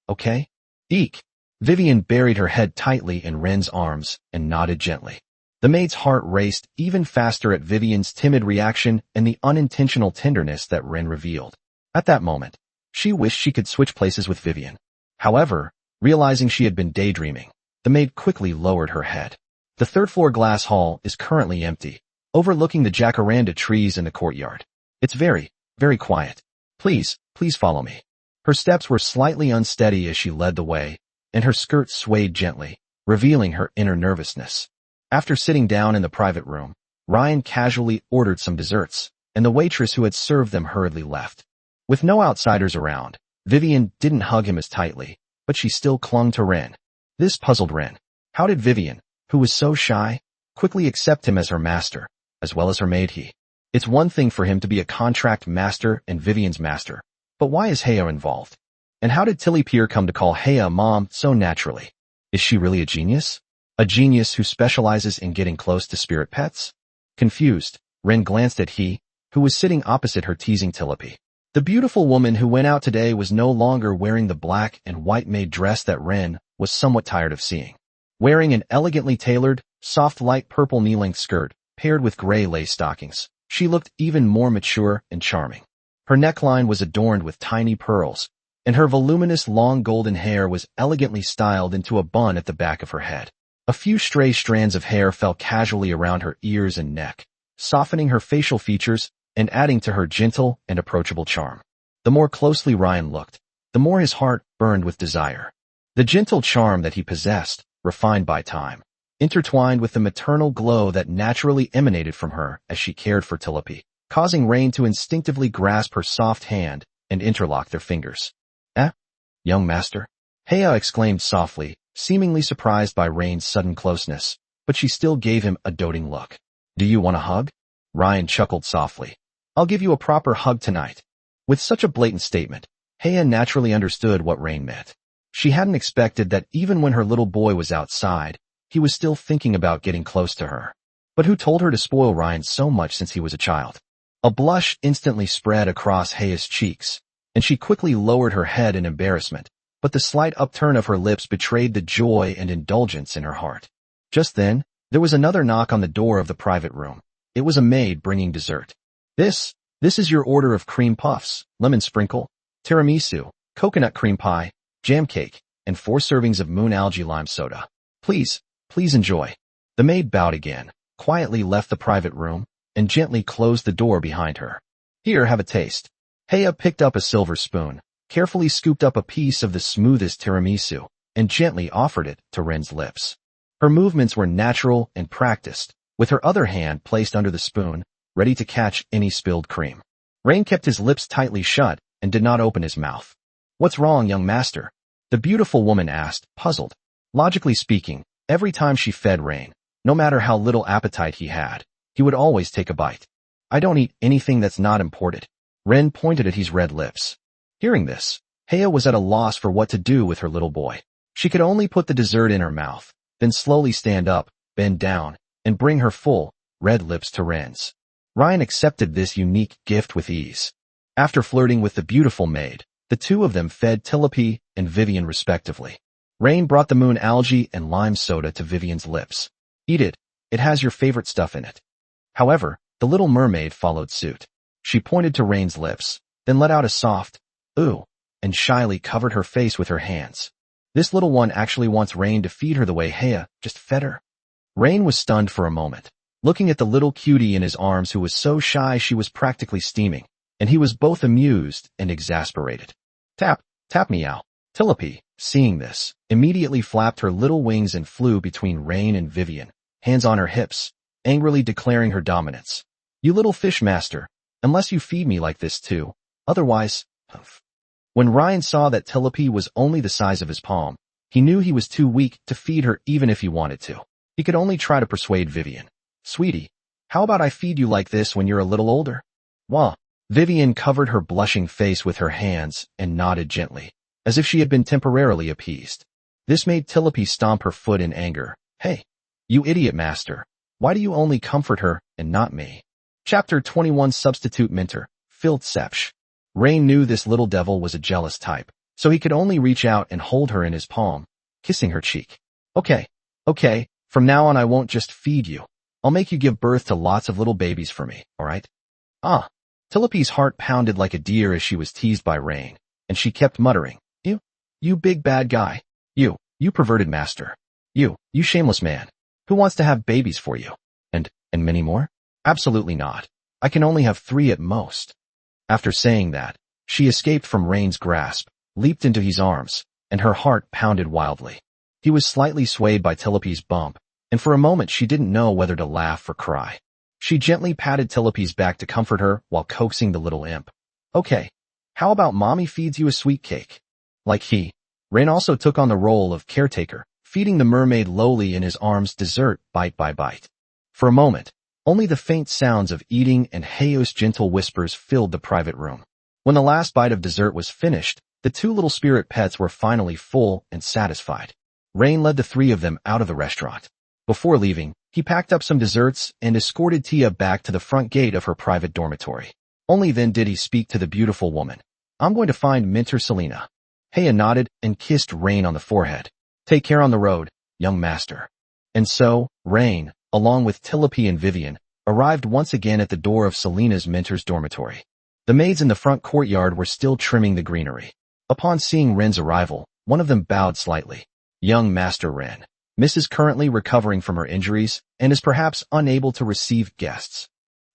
Okay?" "Eek." Vivian buried her head tightly in Ren's arms and nodded gently. The maid's heart raced even faster at Vivian's timid reaction and the unintentional tenderness that Ren revealed. At that moment, she wished she could switch places with Vivian. However, realizing she had been daydreaming, the maid quickly lowered her head. The third-floor glass hall is currently empty, overlooking the jacaranda trees in the courtyard. It's very, very quiet. Please follow me." Her steps were slightly unsteady as she led the way, and her skirt swayed gently, revealing her inner nervousness. After sitting down in the private room, Ryan casually ordered some desserts, and the waitress who had served them hurriedly left. With no outsiders around, Vivian didn't hug him as tightly, but she still clung to Ren. This puzzled Ren. How did Vivian, who was so shy, quickly accept him as her master, as well as her maid? It's one thing for him to be a contract master and Vivian's master, but why is Heya involved? And how did Tilipy come to call Heya mom so naturally? Is she really a genius? A genius who specializes in getting close to spirit pets? Confused, Ren glanced at he, who was sitting opposite her teasing Tilipy. The beautiful woman who went out today was no longer wearing the black and white maid dress that Ren was somewhat tired of seeing. Wearing an elegantly tailored, soft light purple knee-length skirt, paired with gray lace stockings, she looked even more mature and charming. Her neckline was adorned with tiny pearls, and her voluminous long golden hair was elegantly styled into a bun at the back of her head. A few stray strands of hair fell casually around her ears and neck, softening her facial features and adding to her gentle and approachable charm. The more closely Ryan looked, the more his heart burned with desire. The gentle charm that he possessed, refined by time, intertwined with the maternal glow that naturally emanated from her as she cared for Tilopi, causing Rain to instinctively grasp her soft hand and interlock their fingers. "Eh? Young master?" Heya exclaimed softly, seemingly surprised by Rain's sudden closeness, but she still gave him a doting look. "Do you want a hug?" Ryan chuckled softly. "I'll give you a proper hug tonight." With such a blatant statement, Heya naturally understood what Rain meant. She hadn't expected that even when her little boy was outside, he was still thinking about getting close to her. But who told her to spoil Ryan so much since he was a child? A blush instantly spread across Heya's cheeks, and she quickly lowered her head in embarrassment, but the slight upturn of her lips betrayed the joy and indulgence in her heart. Just then, there was another knock on the door of the private room. It was a maid bringing dessert. This is your order of cream puffs, lemon sprinkle, tiramisu, coconut cream pie, jam cake, and 4 servings of moon algae lime soda. Please enjoy." The maid bowed again, quietly left the private room, and gently closed the door behind her. "Here, have a taste." Heya picked up a silver spoon, carefully scooped up a piece of the smoothest tiramisu, and gently offered it to Ren's lips. Her movements were natural and practiced, with her other hand placed under the spoon, ready to catch any spilled cream. Ren kept his lips tightly shut and did not open his mouth. "What's wrong, young master?" the beautiful woman asked, puzzled. Logically speaking, every time she fed Ren, no matter how little appetite he had, he would always take a bite. "I don't eat anything that's not imported." Ren pointed at his red lips. Hearing this, Heya was at a loss for what to do with her little boy. She could only put the dessert in her mouth, then slowly stand up, bend down, and bring her full, red lips to Ren's. Ryan accepted this unique gift with ease. After flirting with the beautiful maid, the two of them fed Tilopi and Vivian respectively. Rain brought the moon algae and lime soda to Vivian's lips. "Eat it. It has your favorite stuff in it." However, the little mermaid followed suit. She pointed to Rain's lips, then let out a soft, "ooh," and shyly covered her face with her hands. This little one actually wants Rain to feed her the way Heya just fed her. Rain was stunned for a moment, looking at the little cutie in his arms who was so shy she was practically steaming, and he was both amused and exasperated. Tap meow. Tilopi, seeing this, immediately flapped her little wings and flew between Rain and Vivian, hands on her hips, angrily declaring her dominance. "You little fish master, unless you feed me like this too, otherwise..." When Ryan saw that Tilopi was only the size of his palm, he knew he was too weak to feed her even if he wanted to. He could only try to persuade Vivian. "Sweetie, how about I feed you like this when you're a little older?" "Wah." Vivian covered her blushing face with her hands and nodded gently, as if she had been temporarily appeased. This made Tilopi stomp her foot in anger. "Hey, you idiot master, why do you only comfort her and not me?" Chapter 21 Substitute Mentor, Filzepsch. Rain knew this little devil was a jealous type, so he could only reach out and hold her in his palm, kissing her cheek. Okay, from now on I won't just feed you. I'll make you give birth to lots of little babies for me, alright?" "Ah." Tilopi's heart pounded like a deer as she was teased by Rain, and she kept muttering, You big bad guy. You perverted master. You shameless man. Who wants to have babies for you? And many more? Absolutely not. I can only have 3 at most." After saying that, she escaped from Rain's grasp, leaped into his arms, and her heart pounded wildly. He was slightly swayed by Tilopi's bump, and for a moment she didn't know whether to laugh or cry. She gently patted Tilopi's back to comfort her while coaxing the little imp. "Okay, how about mommy feeds you a sweet cake?" Rain also took on the role of caretaker, feeding the mermaid lowly in his arms dessert bite by bite. For a moment, only the faint sounds of eating and Heya's gentle whispers filled the private room. When the last bite of dessert was finished, the 2 little spirit pets were finally full and satisfied. Rain led the 3 of them out of the restaurant. Before leaving, he packed up some desserts and escorted Tia back to the front gate of her private dormitory. Only then did he speak to the beautiful woman. "I'm going to find Mentor Selena." Heya nodded and kissed Rain on the forehead. "Take care on the road, young master." And so, Rain, along with Tilopi and Vivian, arrived once again at the door of Selena's mentor's dormitory. The maids in the front courtyard were still trimming the greenery. Upon seeing Ren's arrival, one of them bowed slightly. Young Master Ren. Miss is currently recovering from her injuries and is perhaps unable to receive guests.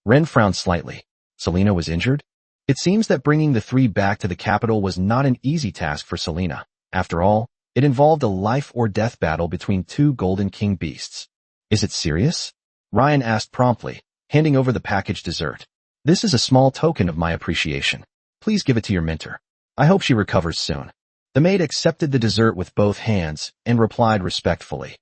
Ren frowned slightly. Selena was injured? It seems that bringing the three back to the capital was not an easy task for Selena. After all, it involved a life-or-death battle between two Golden King beasts. Is it serious? Ryan asked promptly, handing over the packaged dessert. This is a small token of my appreciation. Please give it to your mentor. I hope she recovers soon. The maid accepted the dessert with both hands and replied respectfully.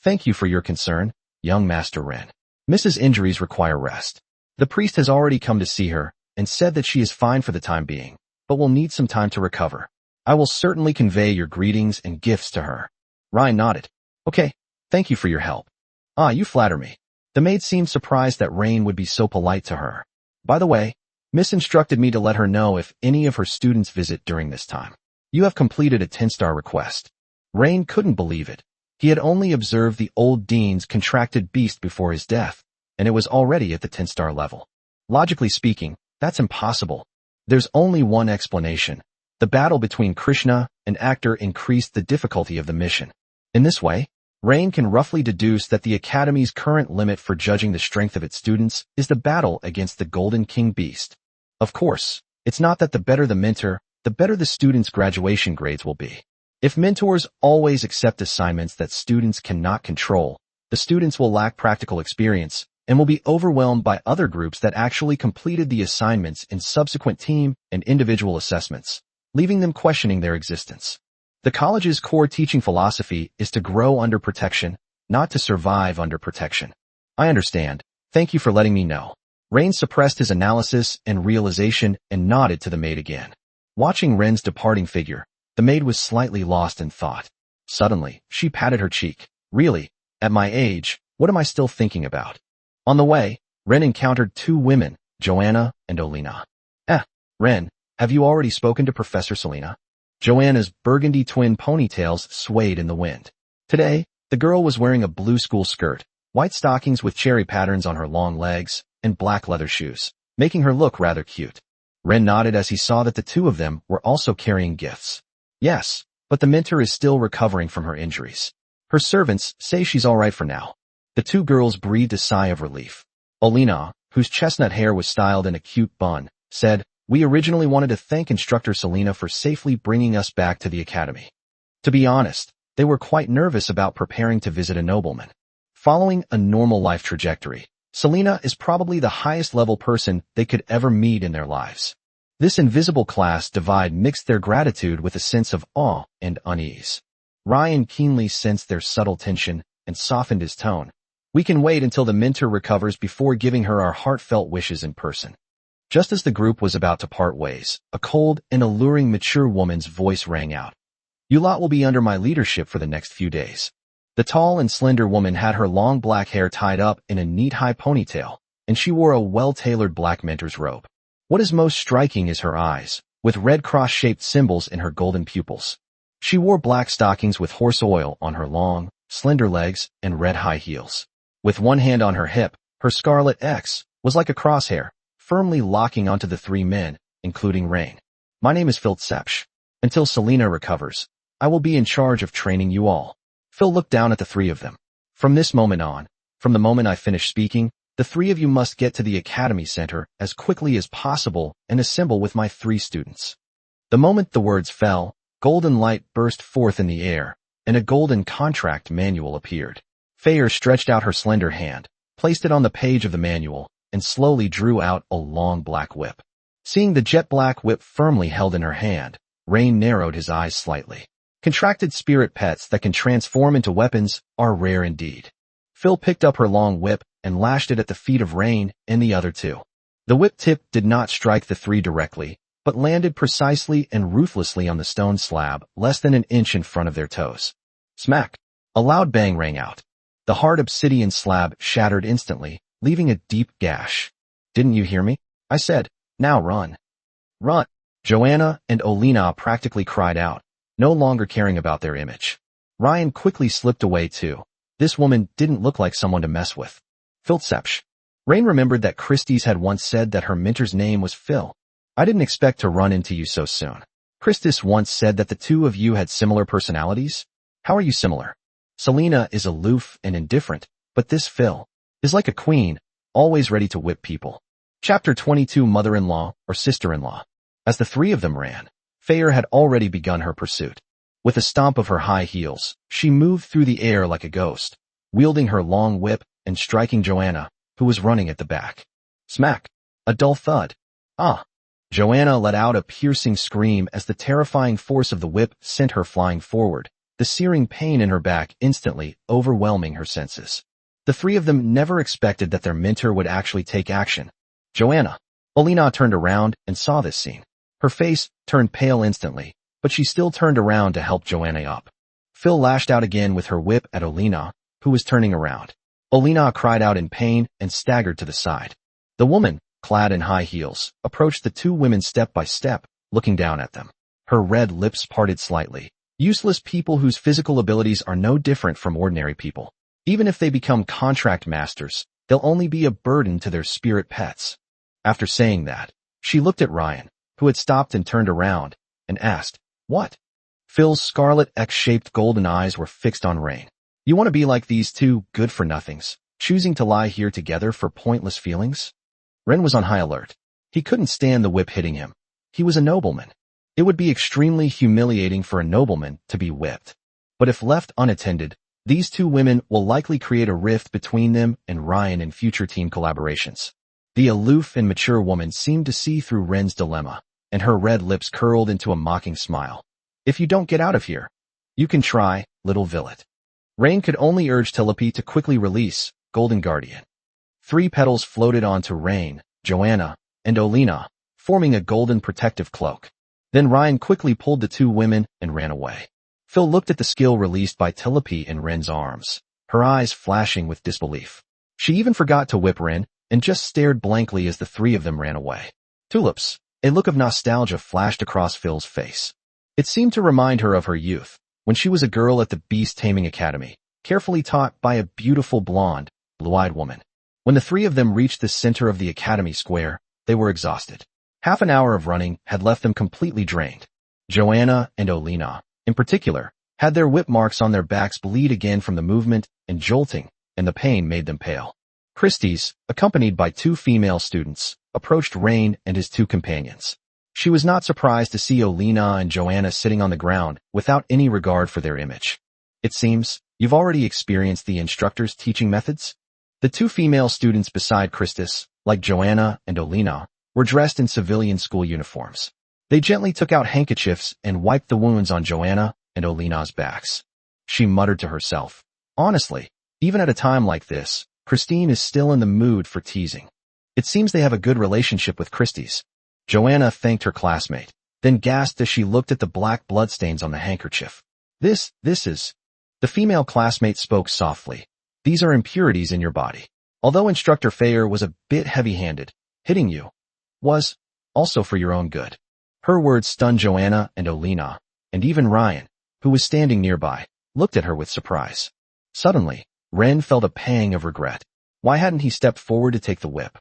Thank you for your concern, young Master Ren. Mrs. Injuries require rest. The priest has already come to see her and said that she is fine for the time being, but will need some time to recover. I will certainly convey your greetings and gifts to her. Ryan nodded. Okay, thank you for your help. Ah, you flatter me. The maid seemed surprised that Rain would be so polite to her. By the way, Miss instructed me to let her know if any of her students visit during this time. You have completed a 10-star request. Rain couldn't believe it. He had only observed the old dean's contracted beast before his death, and it was already at the 10-star level. Logically speaking, that's impossible. There's only one explanation. The battle between Krishna and Actor increased the difficulty of the mission. In this way, Rain can roughly deduce that the Academy's current limit for judging the strength of its students is the battle against the Golden King beast. Of course, it's not that the better the mentor, the better the students' graduation grades will be. If mentors always accept assignments that students cannot control, the students will lack practical experience and will be overwhelmed by other groups that actually completed the assignments in subsequent team and individual assessments, leaving them questioning their existence. The college's core teaching philosophy is to grow under protection, not to survive under protection. I understand. Thank you for letting me know. Rain suppressed his analysis and realization and nodded to the maid again. Watching Ren's departing figure, the maid was slightly lost in thought. Suddenly, she patted her cheek. Really, at my age, what am I still thinking about? On the way, Ren encountered two women, Joanna and Olina. Ren, have you already spoken to Professor Selena? Joanna's burgundy twin ponytails swayed in the wind. Today, the girl was wearing a blue school skirt, white stockings with cherry patterns on her long legs, and black leather shoes, making her look rather cute. Ren nodded as he saw that the two of them were also carrying gifts. Yes, but the mentor is still recovering from her injuries. Her servants say she's all right for now. The two girls breathed a sigh of relief. Olina, whose chestnut hair was styled in a cute bun, said, We originally wanted to thank Instructor Selena for safely bringing us back to the academy. To be honest, they were quite nervous about preparing to visit a nobleman. Following a normal life trajectory, Selena is probably the highest level person they could ever meet in their lives. This invisible class divide mixed their gratitude with a sense of awe and unease. Ryan keenly sensed their subtle tension and softened his tone. We can wait until the mentor recovers before giving her our heartfelt wishes in person. Just as the group was about to part ways, a cold and alluring mature woman's voice rang out. You lot will be under my leadership for the next few days. The tall and slender woman had her long black hair tied up in a neat high ponytail, and she wore a well-tailored black mentor's robe. What is most striking is her eyes, with red cross-shaped symbols in her golden pupils. She wore black stockings with horse oil on her long, slender legs and red high heels. With one hand on her hip, her scarlet X was like a crosshair, firmly locking onto the three men, including Rain. My name is Phil Tsepsh. Until Selena recovers, I will be in charge of training you all. Phil looked down at the three of them. From this moment on, from the moment I finish speaking, the three of you must get to the Academy Center as quickly as possible and assemble with my three students. The moment the words fell, golden light burst forth in the air, and a golden contract manual appeared. Fayer stretched out her slender hand, placed it on the page of the manual, and slowly drew out a long black whip. Seeing the jet black whip firmly held in her hand, Rain narrowed his eyes slightly. Contracted spirit pets that can transform into weapons are rare indeed. Phil picked up her long whip and lashed it at the feet of Rain and the other two. The whip tip did not strike the three directly, but landed precisely and ruthlessly on the stone slab less than an inch in front of their toes. Smack! A loud bang rang out. The hard obsidian slab shattered instantly, leaving a deep gash. Didn't you hear me? I said, now run. Run! Joanna and Olina practically cried out, no longer caring about their image. Ryan quickly slipped away too. This woman didn't look like someone to mess with. Phil Tsepsh. Rain remembered that Christie's had once said that her mentor's name was Phil. I didn't expect to run into you so soon. Christus once said that the two of you had similar personalities. How are you similar? Selena is aloof and indifferent, but this Phil is like a queen, always ready to whip people. Chapter 22 Mother-in-law or sister-in-law. As the three of them ran, Fair had already begun her pursuit. With a stomp of her high heels, she moved through the air like a ghost, wielding her long whip and striking Joanna, who was running at the back. Smack! A dull thud. Ah! Joanna let out a piercing scream as the terrifying force of the whip sent her flying forward, the searing pain in her back instantly overwhelming her senses. The three of them never expected that their mentor would actually take action. Joanna. Olina turned around and saw this scene. Her face turned pale instantly, but she still turned around to help Joanna up. Phil lashed out again with her whip at Olina, who was turning around. Olina cried out in pain and staggered to the side. The woman, clad in high heels, approached the two women step by step, looking down at them. Her red lips parted slightly. Useless people whose physical abilities are no different from ordinary people. Even if they become contract masters, they'll only be a burden to their spirit pets. After saying that, she looked at Ryan, who had stopped and turned around, and asked, "What?" Phil's scarlet X-shaped golden eyes were fixed on Rain. "You want to be like these two good-for-nothings, choosing to lie here together for pointless feelings?" Ren was on high alert. He couldn't stand the whip hitting him. He was a nobleman. It would be extremely humiliating for a nobleman to be whipped. But if left unattended, these two women will likely create a rift between them and Ryan in future team collaborations. The aloof and mature woman seemed to see through Ren's dilemma, and her red lips curled into a mocking smile. "If you don't get out of here, you can try, little villet." Rain could only urge Telepy to quickly release Golden Guardian. 3 petals floated onto Rain, Joanna, and Olina, forming a golden protective cloak. Then Ryan quickly pulled the two women and ran away. Phil looked at the skill released by Telepy in Ren's arms, her eyes flashing with disbelief. She even forgot to whip Ren and just stared blankly as the three of them ran away. Tulips. A look of nostalgia flashed across Phil's face. It seemed to remind her of her youth, when she was a girl at the Beast Taming Academy, carefully taught by a beautiful blonde, blue-eyed woman. When the three of them reached the center of the academy square, they were exhausted. Half an hour of running had left them completely drained. Joanna and Olina, in particular, had their whip marks on their backs bleed again from the movement and jolting, and the pain made them pale. Christie's, accompanied by 2 female students, approached Rain and his 2 companions. She was not surprised to see Olina and Joanna sitting on the ground without any regard for their image. "It seems you've already experienced the instructor's teaching methods?" The 2 female students beside Christus, like Joanna and Olina, were dressed in civilian school uniforms. They gently took out handkerchiefs and wiped the wounds on Joanna and Olina's backs. She muttered to herself, "Honestly, even at a time like this, Christine is still in the mood for teasing." It seems they have a good relationship with Christie's. Joanna thanked her classmate, then gasped as she looked at the black bloodstains on the handkerchief. This is... The female classmate spoke softly. "These are impurities in your body." Although Instructor Fayer was a bit heavy-handed, hitting you was also for your own good. Her words stunned Joanna and Olina, and even Ryan, who was standing nearby, looked at her with surprise. Suddenly, Ren felt a pang of regret. Why hadn't he stepped forward to take the whip?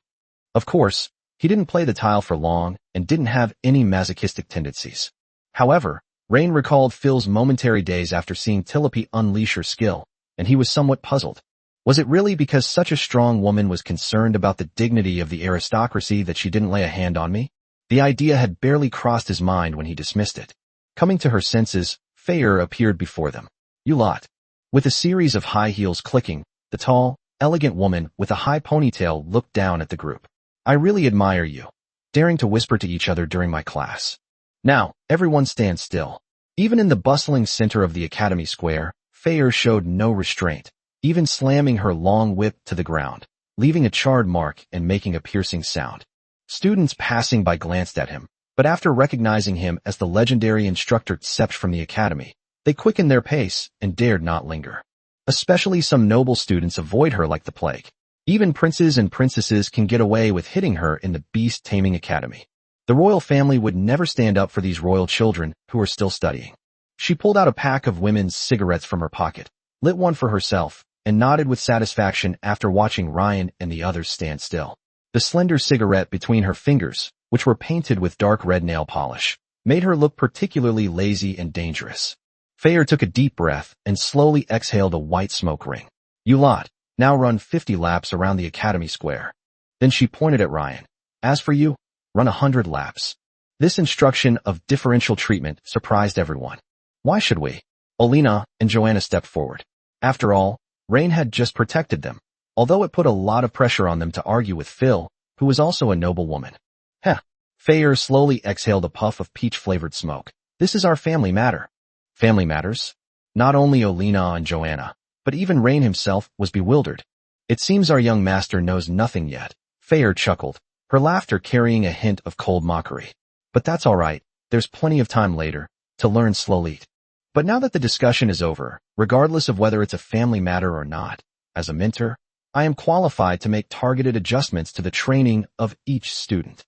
Of course, he didn't play the tile for long and didn't have any masochistic tendencies. However, Rain recalled Phil's momentary days after seeing Telepy unleash her skill, and he was somewhat puzzled. Was it really because such a strong woman was concerned about the dignity of the aristocracy that she didn't lay a hand on me? The idea had barely crossed his mind when he dismissed it. Coming to her senses, Fayer appeared before them. "You lot." With a series of high heels clicking, the tall, elegant woman with a high ponytail looked down at the group. "I really admire you, daring to whisper to each other during my class. Now, everyone stand still." Even in the bustling center of the academy square, Fayer showed no restraint, even slamming her long whip to the ground, leaving a charred mark and making a piercing sound. Students passing by glanced at him, but after recognizing him as the legendary instructor Tsept from the academy, they quickened their pace and dared not linger. Especially some noble students avoid her like the plague. Even princes and princesses can get away with hitting her in the Beast Taming Academy. The royal family would never stand up for these royal children who are still studying. She pulled out a pack of women's cigarettes from her pocket, lit one for herself, and nodded with satisfaction after watching Ryan and the others stand still. The slender cigarette between her fingers, which were painted with dark red nail polish, made her look particularly lazy and dangerous. Fayer took a deep breath and slowly exhaled a white smoke ring. You lot, now run 50 laps around the academy square. Then she pointed at Ryan. As for you, run 100 laps. This instruction of differential treatment surprised everyone. Why should we? Olina and Joanna stepped forward. After all, Rain had just protected them, although it put a lot of pressure on them to argue with Phil, who was also a noble woman. Heh. Fayer slowly exhaled a puff of peach-flavored smoke. This is our family matter. Family matters? Not only Olina and Joanna, but even Rain himself was bewildered. It seems our young master knows nothing yet. Fayer chuckled, her laughter carrying a hint of cold mockery. But that's all right, there's plenty of time later to learn slowly. But now that the discussion is over, regardless of whether it's a family matter or not, as a mentor, I am qualified to make targeted adjustments to the training of each student.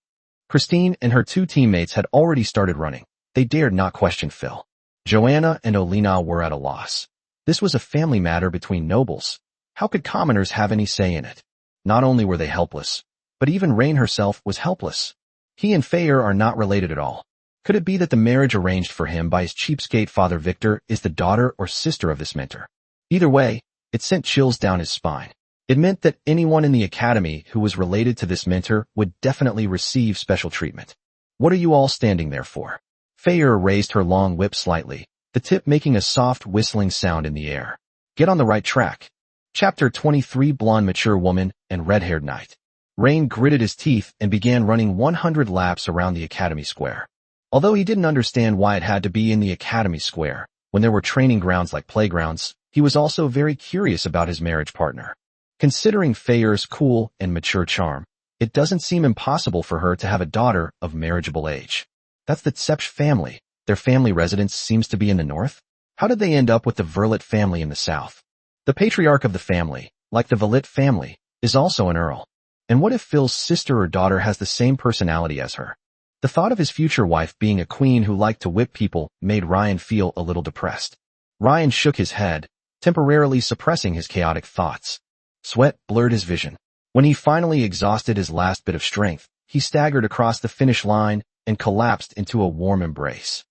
Christine and her two teammates had already started running. They dared not question Phil. Joanna and Olina were at a loss. This was a family matter between nobles. How could commoners have any say in it? Not only were they helpless, but even Rain herself was helpless. He and Fayer are not related at all. Could it be that the marriage arranged for him by his cheapskate father Victor is the daughter or sister of this mentor? Either way, it sent chills down his spine. It meant that anyone in the academy who was related to this mentor would definitely receive special treatment. What are you all standing there for? Fayer raised her long whip slightly, the tip making a soft whistling sound in the air. Get on the right track. Chapter 23 Blonde Mature Woman and Red-Haired Knight. Rain gritted his teeth and began running 100 laps around the academy square. Although he didn't understand why it had to be in the academy square, when there were training grounds like playgrounds, he was also very curious about his marriage partner. Considering Fayer's cool and mature charm, it doesn't seem impossible for her to have a daughter of marriageable age. That's the Tsepsh family. Their family residence seems to be in the north? How did they end up with the Verlet family in the south? The patriarch of the family, like the Verlet family, is also an earl. And what if Phil's sister or daughter has the same personality as her? The thought of his future wife being a queen who liked to whip people made Ryan feel a little depressed. Ryan shook his head, temporarily suppressing his chaotic thoughts. Sweat blurred his vision. When he finally exhausted his last bit of strength, he staggered across the finish line and collapsed into a warm embrace.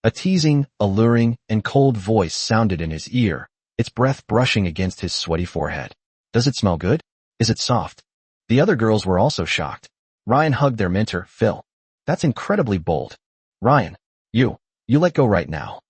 A teasing, alluring, and cold voice sounded in his ear, its breath brushing against his sweaty forehead. Does it smell good? Is it soft? The other girls were also shocked. Ryan hugged their mentor, Phil. That's incredibly bold. Ryan, you let go right now.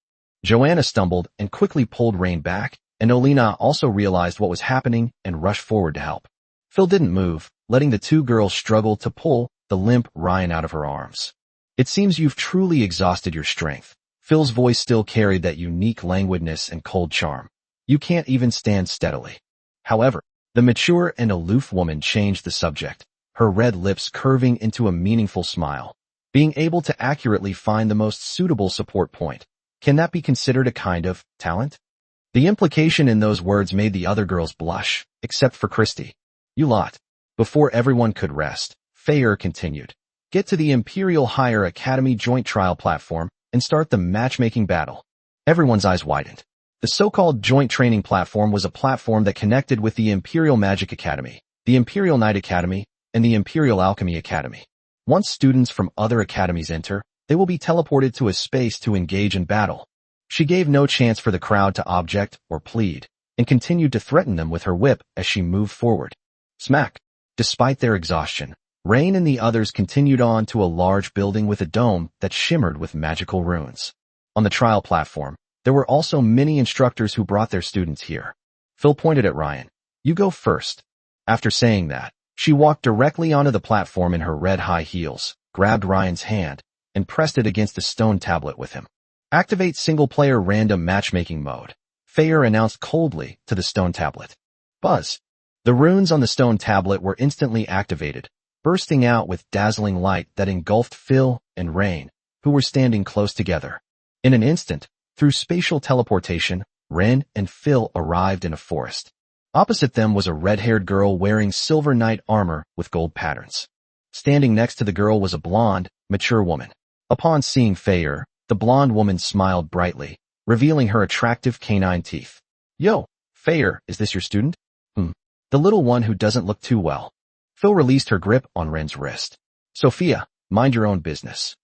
Joanna stumbled and quickly pulled Rain back, and Olina also realized what was happening and rushed forward to help. Phil didn't move, letting the two girls struggle to pull the limp Ryan out of her arms. It seems you've truly exhausted your strength. Phil's voice still carried that unique languidness and cold charm. You can't even stand steadily. However, the mature and aloof woman changed the subject, her red lips curving into a meaningful smile. Being able to accurately find the most suitable support point. Can that be considered a kind of talent? The implication in those words made the other girls blush, except for Christy. You lot. Before everyone could rest, Fayer continued. Get to the Imperial Higher Academy joint trial platform and start the matchmaking battle. Everyone's eyes widened. The so-called joint training platform was a platform that connected with the Imperial Magic Academy, the Imperial Knight Academy, and the Imperial Alchemy Academy. Once students from other academies enter, they will be teleported to a space to engage in battle. She gave no chance for the crowd to object or plead, and continued to threaten them with her whip as she moved forward. Smack! Despite their exhaustion, Rain and the others continued on to a large building with a dome that shimmered with magical runes. On the trial platform, there were also many instructors who brought their students here. Phil pointed at Ryan. You go first. After saying that, she walked directly onto the platform in her red high heels, grabbed Ryan's hand, and pressed it against the stone tablet with him. Activate single-player random matchmaking mode, Fayer announced coldly to the stone tablet. Buzz. The runes on the stone tablet were instantly activated, bursting out with dazzling light that engulfed Phil and Rain, who were standing close together. In an instant, through spatial teleportation, Ren and Phil arrived in a forest. Opposite them was a red-haired girl wearing silver knight armor with gold patterns. Standing next to the girl was a blonde, mature woman. Upon seeing Fayer, the blonde woman smiled brightly, revealing her attractive canine teeth. Yo, Fayer, is this your student? The little one who doesn't look too well. Phil released her grip on Ren's wrist. Sophia, mind your own business.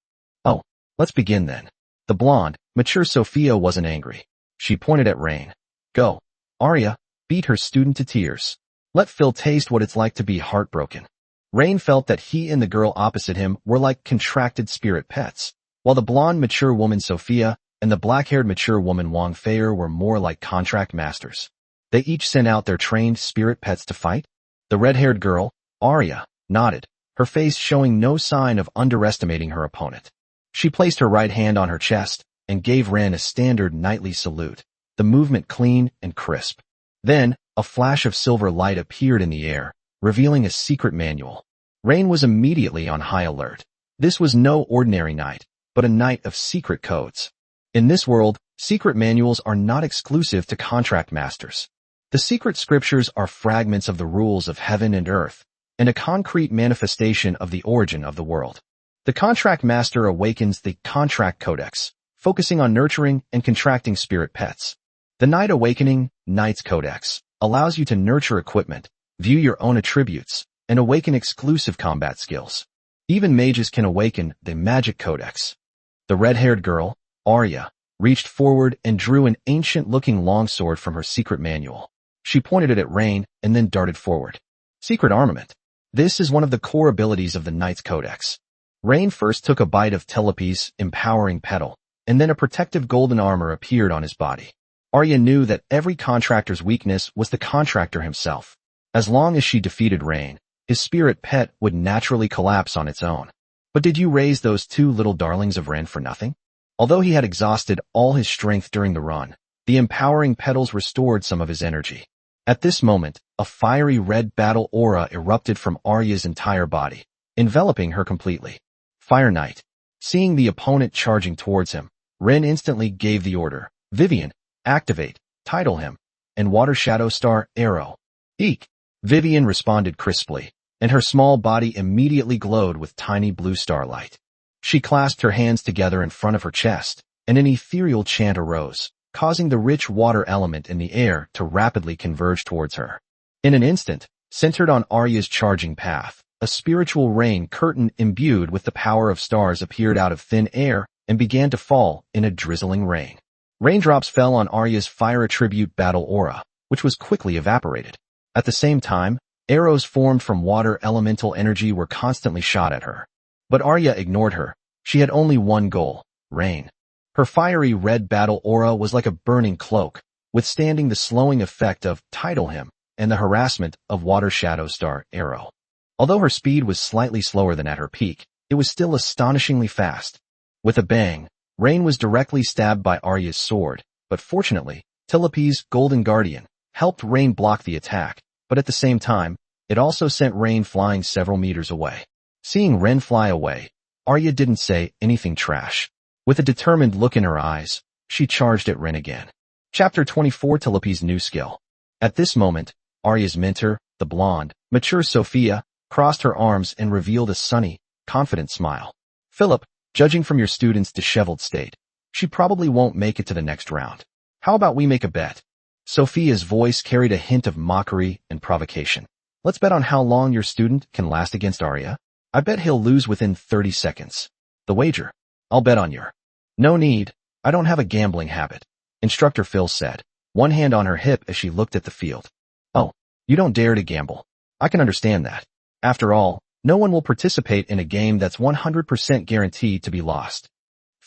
Oh, Let's begin then. The blonde, mature Sophia wasn't angry. She pointed at Rain. Go. Arya, beat her student to tears. Let Phil taste what it's like to be heartbroken. Rain felt that he and the girl opposite him were like contracted spirit pets, while the blonde mature woman Sophia and the black-haired mature woman Wang Feier were more like contract masters. They each sent out their trained spirit pets to fight. The red-haired girl, Arya, nodded, her face showing no sign of underestimating her opponent. She placed her right hand on her chest and gave Ren a standard knightly salute, the movement clean and crisp. Then, a flash of silver light appeared in the air, revealing a secret manual. Rain was immediately on high alert. This was no ordinary knight, but a knight of secret codes. In this world, secret manuals are not exclusive to contract masters. The secret scriptures are fragments of the rules of heaven and earth, and a concrete manifestation of the origin of the world. The contract master awakens the contract codex, focusing on nurturing and contracting spirit pets. The Knight Awakening, Knight's Codex, allows you to nurture equipment, view your own attributes, and awaken exclusive combat skills. Even mages can awaken the Magic Codex. The red-haired girl, Arya, reached forward and drew an ancient-looking longsword from her secret manual. She pointed it at Rain and then darted forward. Secret armament. This is one of the core abilities of the Knight's Codex. Rain first took a bite of Telepi's empowering petal, and then a protective golden armor appeared on his body. Arya knew that every contractor's weakness was the contractor himself. As long as she defeated Rain, his spirit pet would naturally collapse on its own. But did you raise those two little darlings of Ren for nothing? Although he had exhausted all his strength during the run, the empowering petals restored some of his energy. At this moment, a fiery red battle aura erupted from Arya's entire body, enveloping her completely. Fire Knight. Seeing the opponent charging towards him, Ren instantly gave the order, Vivian, activate, title him, and Water Shadow Star, arrow. Eek! Vivian responded crisply, and her small body immediately glowed with tiny blue starlight. She clasped her hands together in front of her chest, and an ethereal chant arose, causing the rich water element in the air to rapidly converge towards her. In an instant, centered on Arya's charging path, a spiritual rain curtain imbued with the power of stars appeared out of thin air and began to fall in a drizzling rain. Raindrops fell on Arya's fire attribute battle aura, which was quickly evaporated. At the same time, arrows formed from water elemental energy were constantly shot at her. But Arya ignored her. She had only one goal, Rain. Her fiery red battle aura was like a burning cloak, withstanding the slowing effect of Tidal Him and the harassment of Water Shadow Star, arrow. Although her speed was slightly slower than at her peak, it was still astonishingly fast. With a bang, Rain was directly stabbed by Arya's sword, but fortunately, Telepi's Golden Guardian helped Rain block the attack, but at the same time, it also sent Rain flying several meters away. Seeing Ren fly away, Arya didn't say anything trash. With a determined look in her eyes, she charged at Ren again. Chapter 24 Telepi's new skill. At this moment, Arya's mentor, the blonde, mature Sophia, crossed her arms and revealed a sunny, confident smile. Philip, judging from your student's disheveled state, she probably won't make it to the next round. How about we make a bet? Sophia's voice carried a hint of mockery and provocation. Let's bet on how long your student can last against Arya. I bet he'll lose within 30 seconds. The wager. I'll bet on your. No need. I don't have a gambling habit, Instructor Phil said, one hand on her hip as she looked at the field. Oh, you don't dare to gamble. I can understand that. After all, no one will participate in a game that's 100% guaranteed to be lost.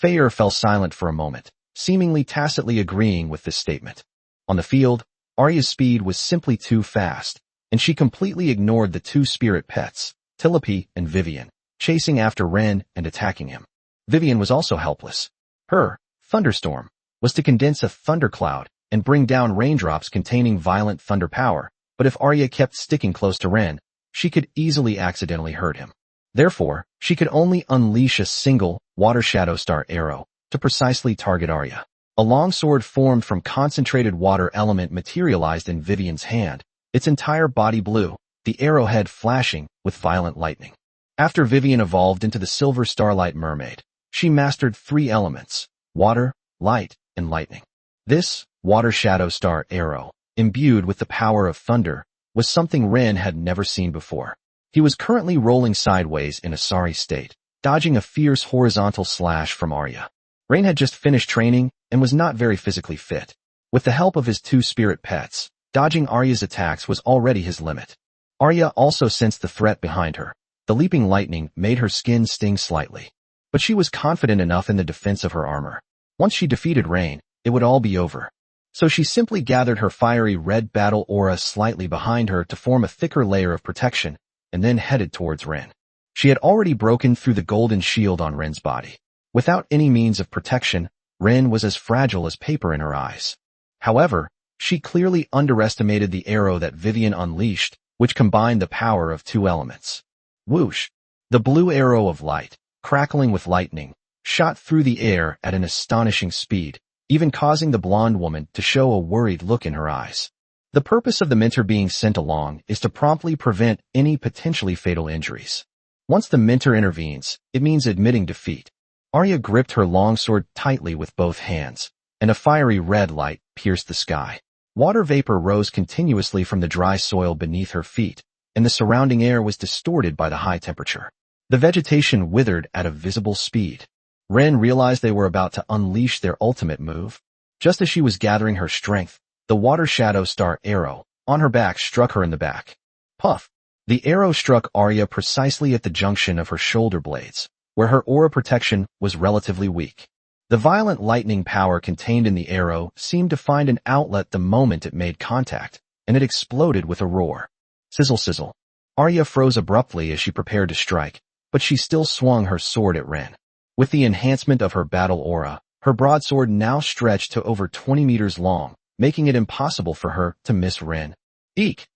Feier fell silent for a moment, seemingly tacitly agreeing with this statement. On the field, Arya's speed was simply too fast, and she completely ignored the two spirit pets, Telepi and Vivian, chasing after Ren and attacking him. Vivian was also helpless. Her thunderstorm was to condense a thundercloud and bring down raindrops containing violent thunder power, but if Arya kept sticking close to Ren, she could easily accidentally hurt him. Therefore, she could only unleash a single Water Shadow Star arrow to precisely target Arya. A long sword formed from concentrated water element materialized in Vivian's hand, its entire body blue, the arrowhead flashing with violent lightning. After Vivian evolved into the Silver Starlight Mermaid, she mastered 3 elements, water, light, and lightning. This Water Shadow Star arrow, imbued with the power of thunder, was something Ren had never seen before. He was currently rolling sideways in a sorry state, dodging a fierce horizontal slash from Arya. Rain had just finished training and was not very physically fit. With the help of his two spirit pets, dodging Arya's attacks was already his limit. Arya also sensed the threat behind her. The leaping lightning made her skin sting slightly. But she was confident enough in the defense of her armor. Once she defeated Rain, it would all be over. So she simply gathered her fiery red battle aura slightly behind her to form a thicker layer of protection, and then headed towards Ren. She had already broken through the golden shield on Ren's body. Without any means of protection, Ren was as fragile as paper in her eyes. However, she clearly underestimated the arrow that Vivian unleashed, which combined the power of two elements. Whoosh! The blue arrow of light, crackling with lightning, shot through the air at an astonishing speed, even causing the blonde woman to show a worried look in her eyes. The purpose of the mentor being sent along is to promptly prevent any potentially fatal injuries. Once the mentor intervenes, it means admitting defeat. Arya gripped her longsword tightly with both hands, and a fiery red light pierced the sky. Water vapor rose continuously from the dry soil beneath her feet, and the surrounding air was distorted by the high temperature. The vegetation withered at a visible speed. Ren realized they were about to unleash their ultimate move. Just as she was gathering her strength, the water shadow star arrow on her back struck her in the back. Puff! The arrow struck Arya precisely at the junction of her shoulder blades, where her aura protection was relatively weak. The violent lightning power contained in the arrow seemed to find an outlet the moment it made contact, and it exploded with a roar. Sizzle sizzle. Arya froze abruptly as she prepared to strike, but she still swung her sword at Ren. With the enhancement of her battle aura, her broadsword now stretched to over 20 meters long, making it impossible for her to miss Ren. Eek!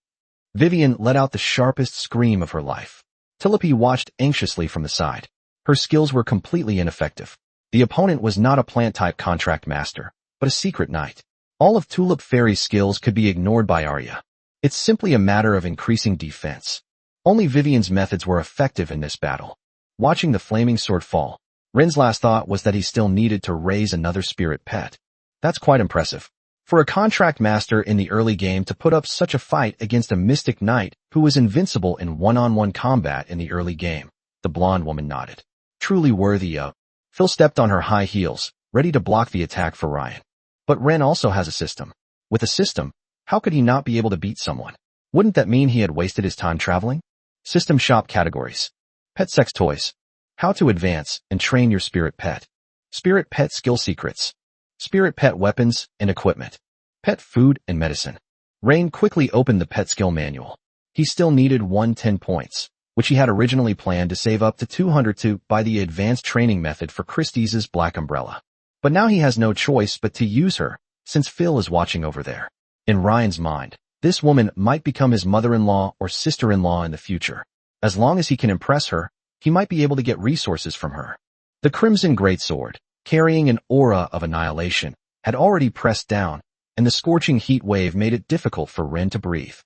Vivian let out the sharpest scream of her life. Tilope watched anxiously from the side. Her skills were completely ineffective. The opponent was not a plant-type contract master, but a secret knight. All of Tulip Fairy's skills could be ignored by Arya. It's simply a matter of increasing defense. Only Vivian's methods were effective in this battle. Watching the flaming sword fall, Ren's last thought was that he still needed to raise another spirit pet. That's quite impressive. For a contract master in the early game to put up such a fight against a mystic knight who was invincible in one-on-one combat in the early game, the blonde woman nodded. Truly worthy of. Phil stepped on her high heels, ready to block the attack for Ryan. But Ren also has a system. With a system, how could he not be able to beat someone? Wouldn't that mean he had wasted his time traveling? System shop categories. Pet sex toys. How to advance and train your spirit pet. Spirit pet skill secrets. Spirit pet weapons and equipment. Pet food and medicine. Rain quickly opened the pet skill manual. He still needed 110 points, which he had originally planned to save up to 200 to buy the advanced training method for Christie's Black Umbrella. But now he has no choice but to use her, since Phil is watching over there. In Ryan's mind, this woman might become his mother-in-law or sister-in-law in the future. As long as he can impress her, he might be able to get resources from her. The Crimson Greatsword, carrying an aura of annihilation, had already pressed down, and the scorching heat wave made it difficult for Ren to breathe.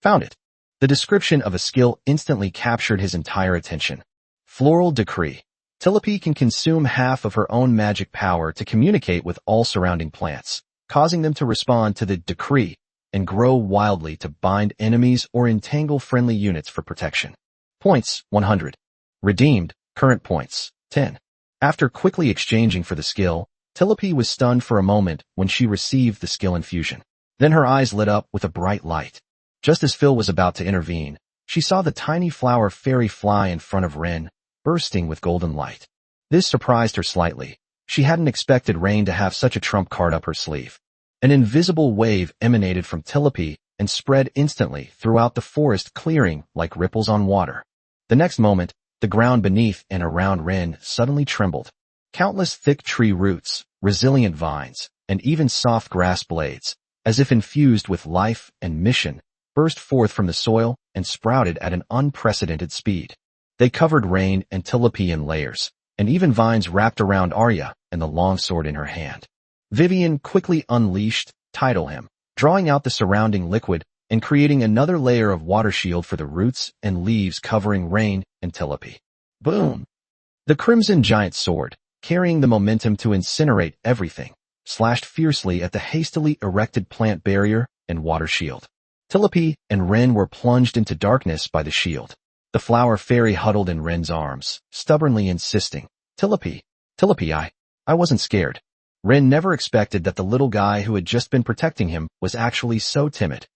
Found it. The description of a skill instantly captured his entire attention. Floral Decree. Tilope can consume half of her own magic power to communicate with all surrounding plants, causing them to respond to the decree and grow wildly to bind enemies or entangle friendly units for protection. Points, 100. Redeemed, current points, 10. After quickly exchanging for the skill, Tilope was stunned for a moment when she received the skill infusion. Then her eyes lit up with a bright light. Just as Phil was about to intervene, she saw the tiny flower fairy fly in front of Ren, bursting with golden light. This surprised her slightly. She hadn't expected Rain to have such a trump card up her sleeve. An invisible wave emanated from Tilope and spread instantly throughout the forest clearing like ripples on water. The next moment, the ground beneath and around Ren suddenly trembled. Countless thick tree roots, resilient vines, and even soft grass blades, as if infused with life and mission, burst forth from the soil and sprouted at an unprecedented speed. They covered Rain and Tilope in layers, and even vines wrapped around Arya and the longsword in her hand. Vivian quickly unleashed Tidal Him, drawing out the surrounding liquid and creating another layer of water shield for the roots and leaves covering Rain and Tilope. Boom! The Crimson Giant Sword, carrying the momentum to incinerate everything, slashed fiercely at the hastily erected plant barrier and water shield. Tilope and Ren were plunged into darkness by the shield. The flower fairy huddled in Ren's arms, stubbornly insisting, Tilopi, Tilopi, I wasn't scared. Ren never expected that the little guy who had just been protecting him was actually so timid.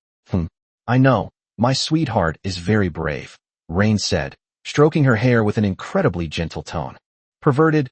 I know, my sweetheart is very brave, Rain said, stroking her hair with an incredibly gentle tone. Perverted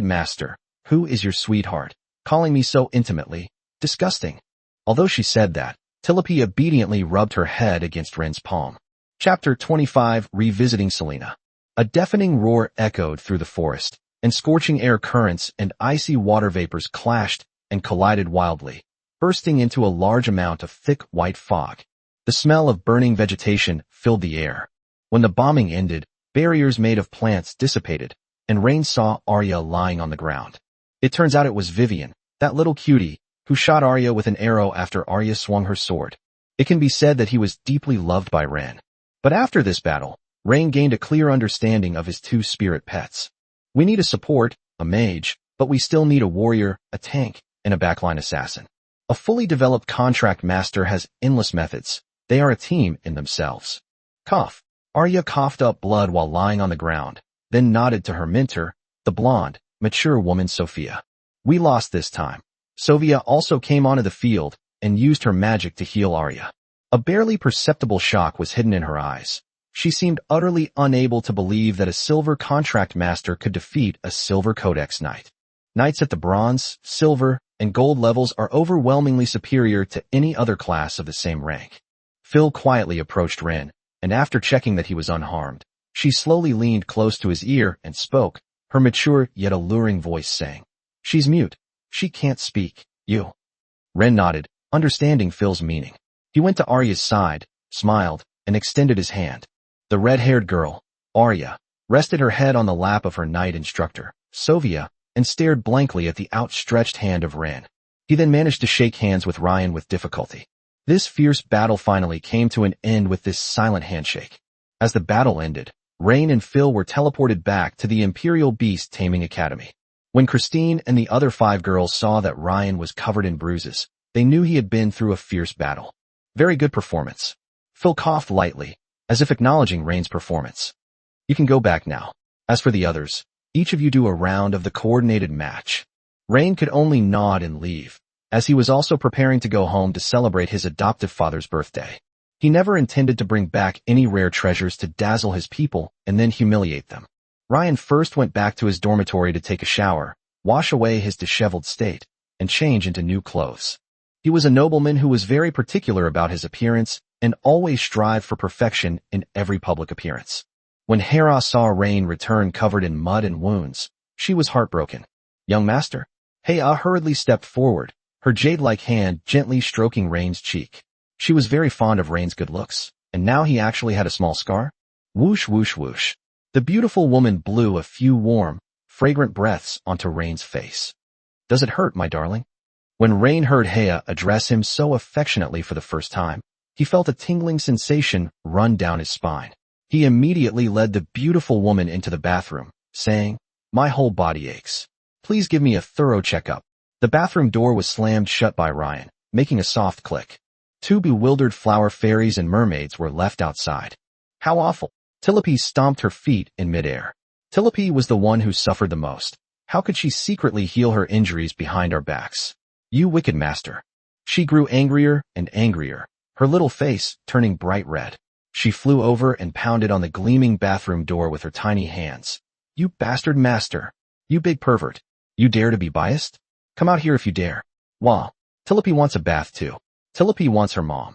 master, who is your sweetheart? Calling me so intimately? Disgusting. Although she said that, Tilopi obediently rubbed her head against Ren's palm. Chapter 25 Revisiting Selena. A deafening roar echoed through the forest, and scorching air currents and icy water vapors clashed and collided wildly, bursting into a large amount of thick white fog. The smell of burning vegetation filled the air. When the bombing ended, barriers made of plants dissipated, and Rain saw Arya lying on the ground. It turns out it was Vivian, that little cutie, who shot Arya with an arrow after Arya swung her sword. It can be said that he was deeply loved by Ren. But after this battle, Rain gained a clear understanding of his two spirit pets. We need a support, a mage, but we still need a warrior, a tank, and a backline assassin. A fully developed contract master has endless methods. They are a team in themselves. Cough. Arya coughed up blood while lying on the ground, then nodded to her mentor, the blonde, mature woman Sophia. We lost this time. Sophia also came onto the field and used her magic to heal Arya. A barely perceptible shock was hidden in her eyes. She seemed utterly unable to believe that a silver contract master could defeat a silver codex knight. Knights at the bronze, silver, and gold levels are overwhelmingly superior to any other class of the same rank. Phil quietly approached Ren, and after checking that he was unharmed, she slowly leaned close to his ear and spoke, her mature yet alluring voice saying, She's mute. She can't speak. You. Ren nodded, understanding Phil's meaning. He went to Arya's side, smiled, and extended his hand. The red-haired girl, Arya, rested her head on the lap of her knight instructor, Sophia, and stared blankly at the outstretched hand of Ren. He then managed to shake hands with Ryan with difficulty. This fierce battle finally came to an end with this silent handshake. As the battle ended, Rain and Phil were teleported back to the Imperial Beast Taming Academy. When Christine and the other 5 girls saw that Ryan was covered in bruises, they knew he had been through a fierce battle. Very good performance. Phil coughed lightly, as if acknowledging Rain's performance. You can go back now. As for the others, each of you do a round of the coordinated match. Rain could only nod and leave, as he was also preparing to go home to celebrate his adoptive father's birthday. He never intended to bring back any rare treasures to dazzle his people and then humiliate them. Ryan first went back to his dormitory to take a shower, wash away his disheveled state, and change into new clothes. He was a nobleman who was very particular about his appearance and always strived for perfection in every public appearance. When Hera saw Rain return covered in mud and wounds, she was heartbroken. Young master. Hea hurriedly stepped forward, her jade-like hand gently stroking Rain's cheek. She was very fond of Rain's good looks, and now he actually had a small scar. Whoosh, whoosh, whoosh. The beautiful woman blew a few warm, fragrant breaths onto Rain's face. Does it hurt, my darling? When Rain heard Hea address him so affectionately for the first time, he felt a tingling sensation run down his spine. He immediately led the beautiful woman into the bathroom, saying, My whole body aches. Please give me a thorough checkup. The bathroom door was slammed shut by Ryan, making a soft click. 2 bewildered flower fairies and mermaids were left outside. How awful. Tilopi stomped her feet in midair. Tilopi was the one who suffered the most. How could she secretly heal her injuries behind our backs? You wicked master. She grew angrier and angrier, her little face turning bright red. She flew over and pounded on the gleaming bathroom door with her tiny hands. You bastard master. You big pervert. You dare to be biased? Come out here if you dare. Wah. Tilopi wants a bath too. Tilopi wants her mom.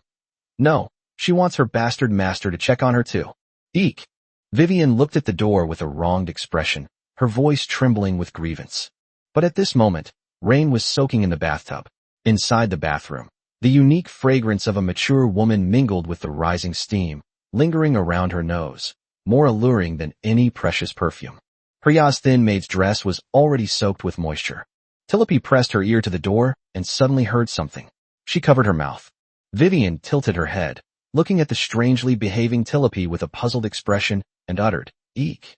No, she wants her bastard master to check on her too. Eek. Vivian looked at the door with a wronged expression, her voice trembling with grievance. But at this moment, Rain was soaking in the bathtub. Inside the bathroom, the unique fragrance of a mature woman mingled with the rising steam, lingering around her nose, more alluring than any precious perfume. Priya's thin maid's dress was already soaked with moisture. Tilopi pressed her ear to the door and suddenly heard something. She covered her mouth. Vivian tilted her head, looking at the strangely behaving Tilopi with a puzzled expression, and uttered, Eek.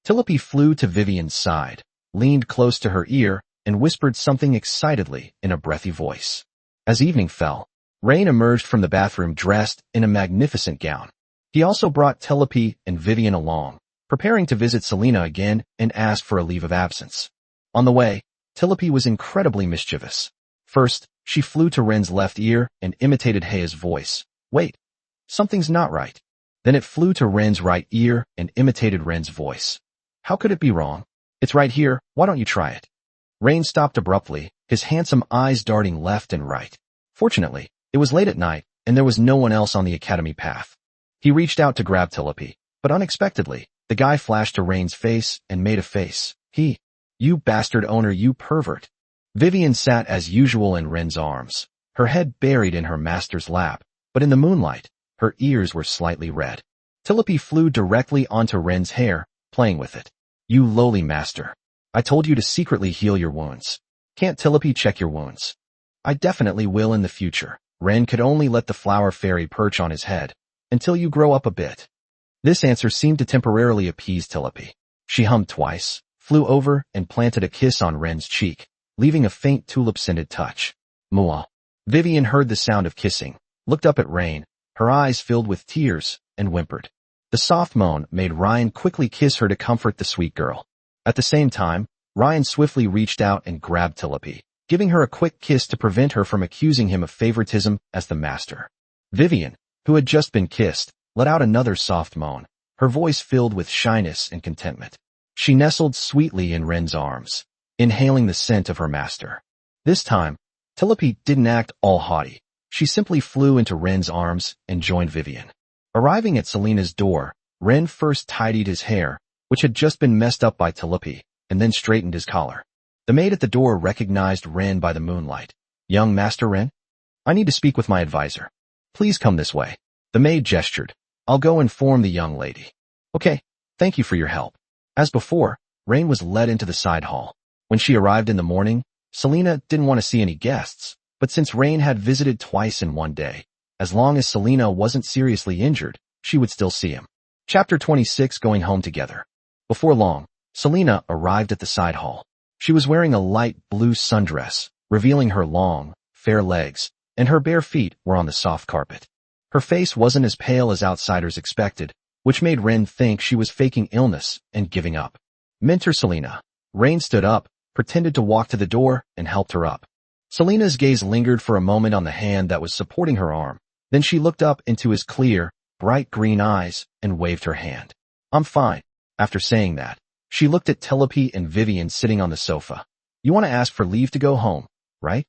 Tilopi flew to Vivian's side, leaned close to her ear, and whispered something excitedly in a breathy voice. As evening fell, Rain emerged from the bathroom dressed in a magnificent gown. He also brought Telepi and Vivian along, preparing to visit Selena again and ask for a leave of absence. On the way, Telepi was incredibly mischievous. First, she flew to Ren's left ear and imitated Heia's voice. Wait, something's not right. Then it flew to Ren's right ear and imitated Ren's voice. How could it be wrong? It's right here, why don't you try it? Ren stopped abruptly, his handsome eyes darting left and right. Fortunately, it was late at night, and there was no one else on the academy path. He reached out to grab Telepi, but unexpectedly, the guy flashed to Ren's face and made a face. You bastard owner, you pervert. Vivian sat as usual in Ren's arms, her head buried in her master's lap, but in the moonlight, her ears were slightly red. Telepi flew directly onto Ren's hair, playing with it. You lowly master. I told you to secretly heal your wounds. Can't Telepi check your wounds? I definitely will in the future. Ren could only let the flower fairy perch on his head, until you grow up a bit. This answer seemed to temporarily appease Telepi. She hummed twice, flew over, and planted a kiss on Ren's cheek, leaving a faint tulip-scented touch. Muah. Vivian heard the sound of kissing, looked up at Ren, her eyes filled with tears, and whimpered. The soft moan made Ryan quickly kiss her to comfort the sweet girl. At the same time, Ryan swiftly reached out and grabbed Telepi, giving her a quick kiss to prevent her from accusing him of favoritism as the master. Vivian, who had just been kissed, let out another soft moan, her voice filled with shyness and contentment. She nestled sweetly in Ren's arms, inhaling the scent of her master. This time, Telepi didn't act all haughty. She simply flew into Ren's arms and joined Vivian. Arriving at Selena's door, Ren first tidied his hair, which had just been messed up by Telepi, and then straightened his collar. The maid at the door recognized Ren by the moonlight. Young Master Ren? I need to speak with my advisor. Please come this way. The maid gestured. I'll go inform the young lady. Okay, thank you for your help. As before, Ren was led into the side hall. When she arrived in the morning, Selena didn't want to see any guests, but since Ren had visited twice in one day, as long as Selena wasn't seriously injured, she would still see him. Chapter 26, Going Home Together. Before long, Selena arrived at the side hall. She was wearing a light blue sundress, revealing her long, fair legs, and her bare feet were on the soft carpet. Her face wasn't as pale as outsiders expected, which made Ren think she was faking illness and giving up. Mentor Selena. Ren stood up, pretended to walk to the door, and helped her up. Selena's gaze lingered for a moment on the hand that was supporting her arm. Then she looked up into his clear, bright green eyes and waved her hand. I'm fine. After saying that, she looked at Telepi and Vivian sitting on the sofa. You want to ask for leave to go home, right?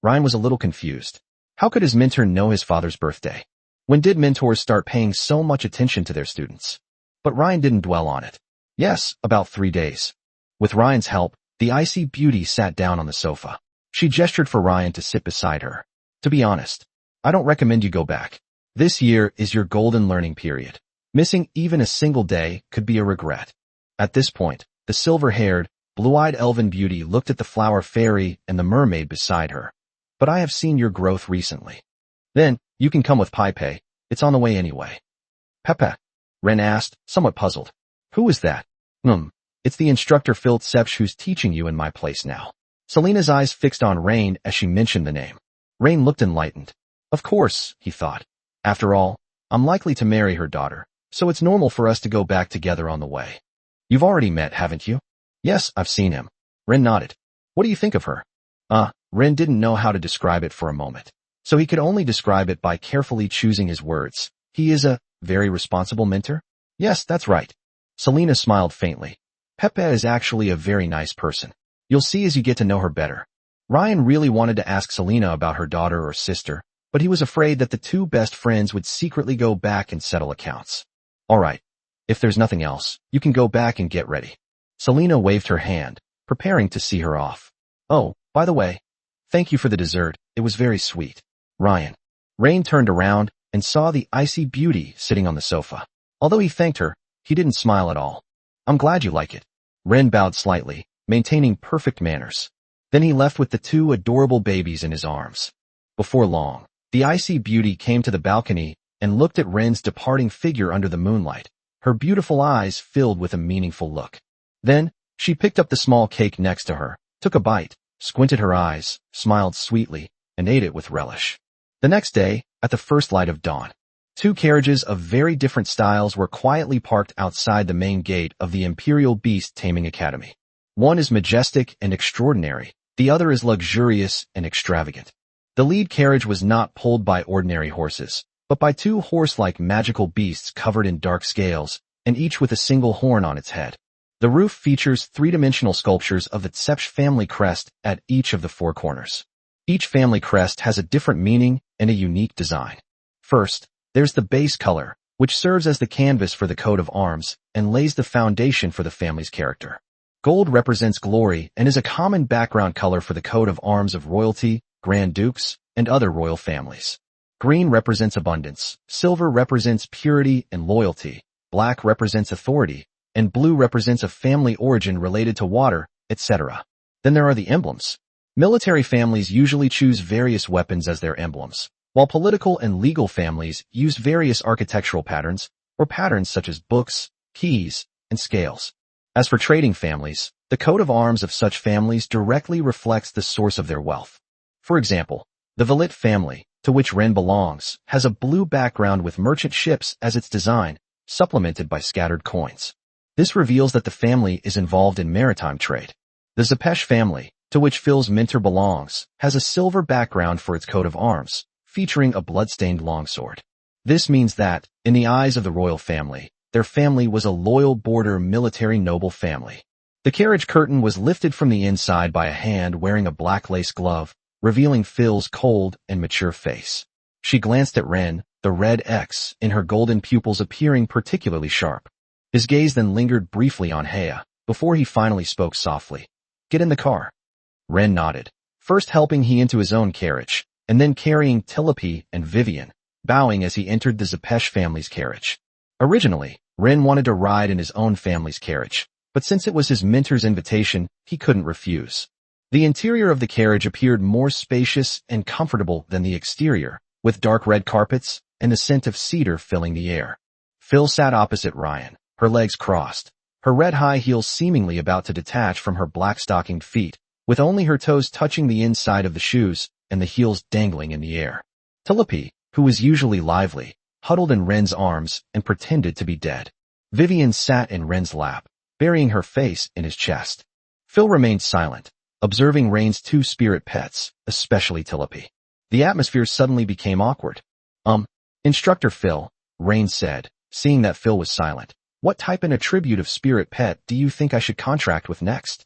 Ryan was a little confused. How could his mentor know his father's birthday? When did mentors start paying so much attention to their students? But Ryan didn't dwell on it. Yes, about 3 days. With Ryan's help, the icy beauty sat down on the sofa. She gestured for Ryan to sit beside her. To be honest, I don't recommend you go back. This year is your golden learning period. Missing even a single day could be a regret. At this point, the silver-haired, blue-eyed elven beauty looked at the flower fairy and the mermaid beside her. But I have seen your growth recently. Then, you can come with Pai. It's on the way anyway. Pepe? Ren asked, somewhat puzzled. Who is that? It's the instructor Phil Sepsch who's teaching you in my place now. Selena's eyes fixed on Ren as she mentioned the name. Ren looked enlightened. Of course, he thought. After all, I'm likely to marry her daughter, so it's normal for us to go back together on the way. You've already met, haven't you? Yes, I've seen him. Ren nodded. What do you think of her? Ren didn't know how to describe it for a moment, so he could only describe it by carefully choosing his words. He is a very responsible mentor? Yes, that's right. Selena smiled faintly. Pepe is actually a very nice person. You'll see as you get to know her better. Ryan really wanted to ask Selena about her daughter or sister, but he was afraid that the two best friends would secretly go back and settle accounts. All right. If there's nothing else, you can go back and get ready. Selena waved her hand, preparing to see her off. Oh, by the way, thank you for the dessert. It was very sweet. Ryan. Ren turned around and saw the icy beauty sitting on the sofa. Although he thanked her, he didn't smile at all. I'm glad you like it. Ren bowed slightly, maintaining perfect manners. Then he left with the two adorable babies in his arms. Before long, the icy beauty came to the balcony and looked at Ren's departing figure under the moonlight, her beautiful eyes filled with a meaningful look. Then, she picked up the small cake next to her, took a bite, squinted her eyes, smiled sweetly, and ate it with relish. The next day, at the first light of dawn, Two carriages of very different styles were quietly parked outside the main gate of the Imperial Beast Taming Academy. One is majestic and extraordinary, the other is luxurious and extravagant. The lead carriage was not pulled by ordinary horses, but by two horse-like magical beasts covered in dark scales, and each with a single horn on its head. The roof features three-dimensional sculptures of the Tsepsh family crest at each of the four corners. Each family crest has a different meaning and a unique design. First, there's the base color, which serves as the canvas for the coat of arms and lays the foundation for the family's character. Gold represents glory and is a common background color for the coat of arms of royalty, grand dukes, and other royal families. Green represents abundance, silver represents purity and loyalty, black represents authority, and blue represents a family origin related to water, etc. Then there are the emblems. Military families usually choose various weapons as their emblems, while political and legal families use various architectural patterns, or patterns such as books, keys, and scales. As for trading families, the coat of arms of such families directly reflects the source of their wealth. For example, the Velit family, to which Ren belongs, has a blue background with merchant ships as its design, supplemented by scattered coins. This reveals that the family is involved in maritime trade. The Zepesh family, to which Phil's mentor belongs, has a silver background for its coat of arms, featuring a blood-stained longsword. This means that, in the eyes of the royal family, their family was a loyal border military noble family. The carriage curtain was lifted from the inside by a hand wearing a black lace glove, revealing Phil's cold and mature face. She glanced at Ren, the red X in her golden pupils appearing particularly sharp. His gaze then lingered briefly on Hea, before he finally spoke softly. "Get in the car." Ren nodded, first helping he into his own carriage, and then carrying Tilopi and Vivian, bowing as he entered the Zepesh family's carriage. Originally, Ren wanted to ride in his own family's carriage, but since it was his mentor's invitation, he couldn't refuse. The interior of the carriage appeared more spacious and comfortable than the exterior, with dark red carpets and the scent of cedar filling the air. Phil sat opposite Ryan, her legs crossed, her red high heels seemingly about to detach from her black stockinged feet, with only her toes touching the inside of the shoes and the heels dangling in the air. Tilopi, who was usually lively, huddled in Ren's arms and pretended to be dead. Vivian sat in Ren's lap, burying her face in his chest. Phil remained silent, observing Rain's two spirit pets, especially Tilopi. The atmosphere suddenly became awkward. Instructor Phil, Rain said, seeing that Phil was silent. "What type and attribute of spirit pet do you think I should contract with next?"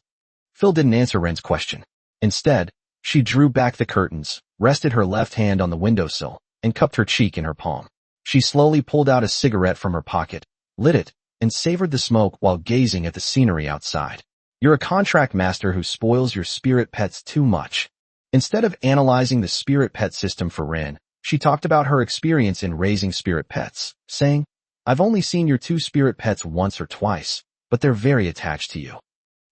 Phil didn't answer Ren's question. Instead, she drew back the curtains, rested her left hand on the windowsill, and cupped her cheek in her palm. She slowly pulled out a cigarette from her pocket, lit it, and savored the smoke while gazing at the scenery outside. "You're a contract master who spoils your spirit pets too much." Instead of analyzing the spirit pet system for Ren, she talked about her experience in raising spirit pets, saying, "I've only seen your two spirit pets once or twice, but they're very attached to you.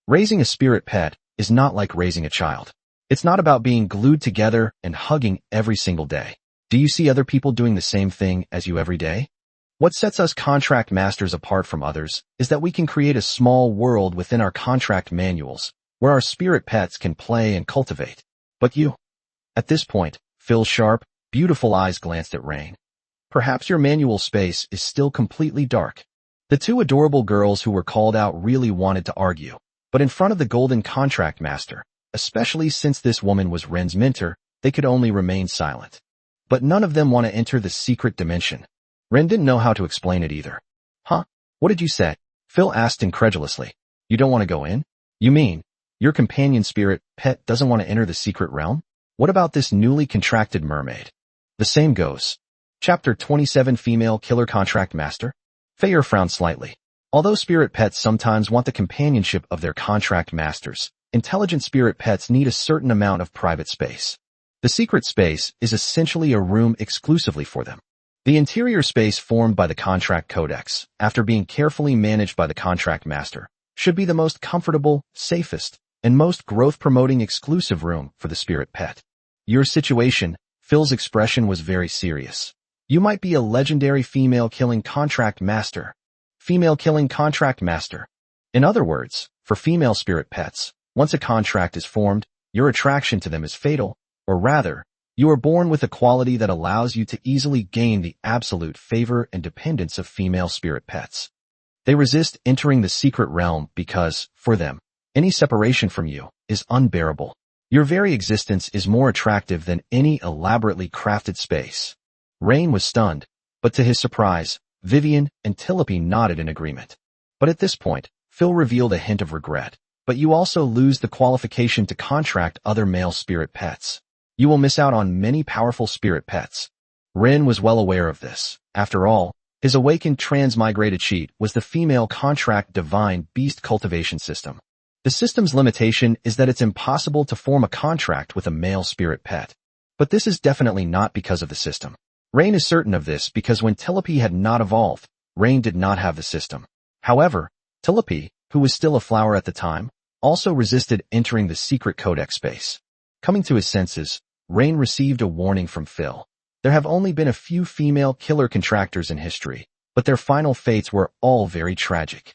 Raising a spirit pet is not like raising a child. It's not about being glued together and hugging every single day. Do you see other people doing the same thing as you every day? What sets us contract masters apart from others is that we can create a small world within our contract manuals, where our spirit pets can play and cultivate. But you..." At this point, Phil's sharp, beautiful eyes glanced at Rain. "Perhaps your manual space is still completely dark." The two adorable girls who were called out really wanted to argue, but in front of the golden contract master, especially since this woman was Ren's mentor, they could only remain silent. But none of them want to enter the secret dimension. Ren didn't know how to explain it either. "Huh? What did you say?" Phil asked incredulously. "You don't want to go in? You mean, your companion spirit pet doesn't want to enter the secret realm? What about this newly contracted mermaid?" "The same goes." Chapter 27 Female Killer Contract Master. Feyer frowned slightly. Although spirit pets sometimes want the companionship of their contract masters, intelligent spirit pets need a certain amount of private space. The secret space is essentially a room exclusively for them. The interior space formed by the contract codex, after being carefully managed by the contract master, should be the most comfortable, safest, and most growth-promoting exclusive room for the spirit pet. "Your situation," Phil's expression was very serious. "You might be a legendary female-killing contract master." Female-killing contract master. In other words, for female spirit pets, once a contract is formed, your attraction to them is fatal, or rather, You are born with a quality that allows you to easily gain the absolute favor and dependence of female spirit pets. They resist entering the secret realm because, for them, any separation from you is unbearable. Your very existence is more attractive than any elaborately crafted space. Rain was stunned, but to his surprise, Vivian and Tilipy nodded in agreement. But at this point, Phil revealed a hint of regret. But you also lose the qualification to contract other male spirit pets. You will miss out on many powerful spirit pets. Ren was well aware of this. After all, his awakened transmigrated cheat was the female contract divine beast cultivation system. The system's limitation is that it's impossible to form a contract with a male spirit pet. But this is definitely not because of the system. Rain is certain of this because when Tilipy had not evolved, Rain did not have the system. However, Tilipy, who was still a flower at the time, also resisted entering the secret codex space. Coming to his senses, Rain received a warning from Phil. There have only been a few female killer contractors in history, but their final fates were all very tragic.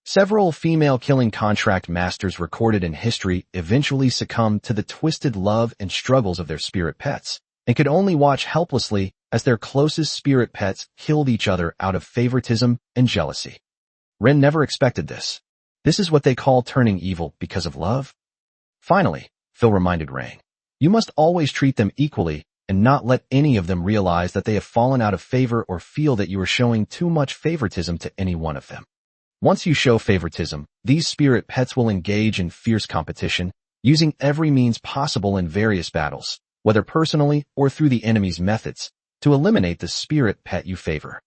Several female killing contract masters recorded in history eventually succumbed to the twisted love and struggles of their spirit pets, and could only watch helplessly as their closest spirit pets killed each other out of favoritism and jealousy. Ren never expected this. This is what they call turning evil because of love? Finally, Phil reminded Rain, you must always treat them equally and not let any of them realize that they have fallen out of favor or feel that you are showing too much favoritism to any one of them. Once you show favoritism, these spirit pets will engage in fierce competition, using every means possible in various battles, whether personally or through the enemy's methods, to eliminate the spirit pet you favor.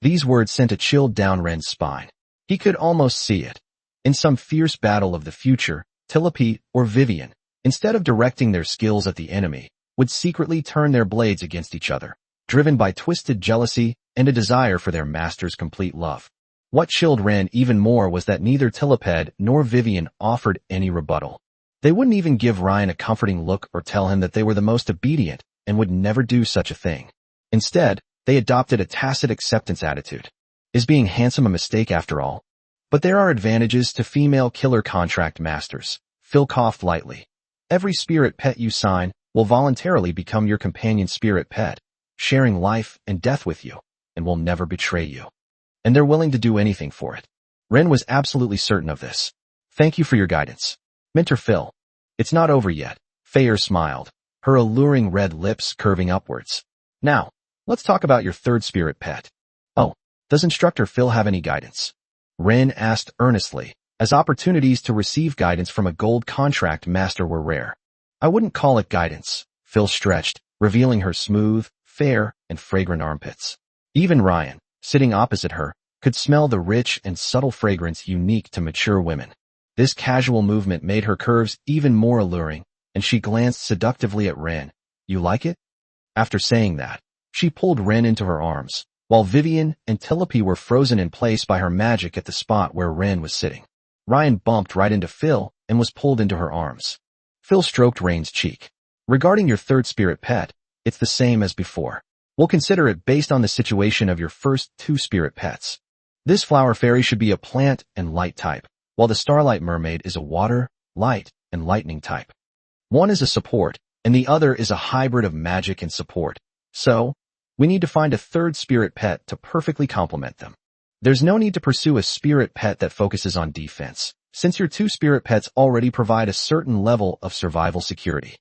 These words sent a chill down Ren's spine. He could almost see it. In some fierce battle of the future, Tilipy or Vivian, instead of directing their skills at the enemy, would secretly turn their blades against each other, driven by twisted jealousy and a desire for their master's complete love. What chilled Ren even more was that neither Tilipy nor Vivian offered any rebuttal. They wouldn't even give Ryan a comforting look or tell him that they were the most obedient and would never do such a thing. Instead, they adopted a tacit acceptance attitude. Is being handsome a mistake after all? But there are advantages to female killer contract masters. Phil coughed lightly. Every spirit pet you sign will voluntarily become your companion spirit pet, sharing life and death with you, and will never betray you. And they're willing to do anything for it. Ren was absolutely certain of this. Thank you for your guidance, Mentor Phil. It's not over yet. Fayer smiled, her alluring red lips curving upwards. Now, let's talk about your third spirit pet. Oh, does Instructor Phil have any guidance? Ren asked earnestly, as opportunities to receive guidance from a gold contract master were rare. I wouldn't call it guidance, Phil stretched, revealing her smooth, fair, and fragrant armpits. Even Ryan, sitting opposite her, could smell the rich and subtle fragrance unique to mature women. This casual movement made her curves even more alluring, and she glanced seductively at Ren. You like it? After saying that, she pulled Ren into her arms, while Vivian and Tilipy were frozen in place by her magic at the spot where Ren was sitting. Ryan bumped right into Phil and was pulled into her arms. Phil stroked Rain's cheek. Regarding your third spirit pet, it's the same as before. We'll consider it based on the situation of your first two spirit pets. This flower fairy should be a plant and light type, while the starlight mermaid is a water, light, and lightning type. One is a support, and the other is a hybrid of magic and support. So, we need to find a third spirit pet to perfectly complement them. There's no need to pursue a spirit pet that focuses on defense, since your two spirit pets already provide a certain level of survival security.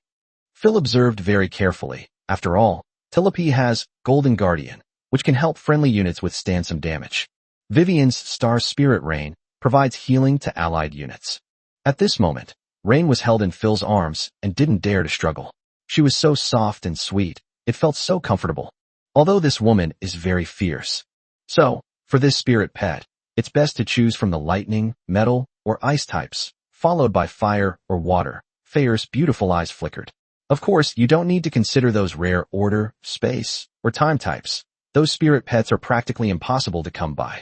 Phil observed very carefully. After all, Tilipy has Golden Guardian, which can help friendly units withstand some damage. Vivian's Star Spirit Rain provides healing to allied units. At this moment, Rain was held in Phil's arms and didn't dare to struggle. She was so soft and sweet, it felt so comfortable. Although this woman is very fierce. So, for this spirit pet, it's best to choose from the lightning, metal, or ice types, followed by fire or water. Fayer's beautiful eyes flickered. Of course, you don't need to consider those rare order, space, or time types. Those spirit pets are practically impossible to come by.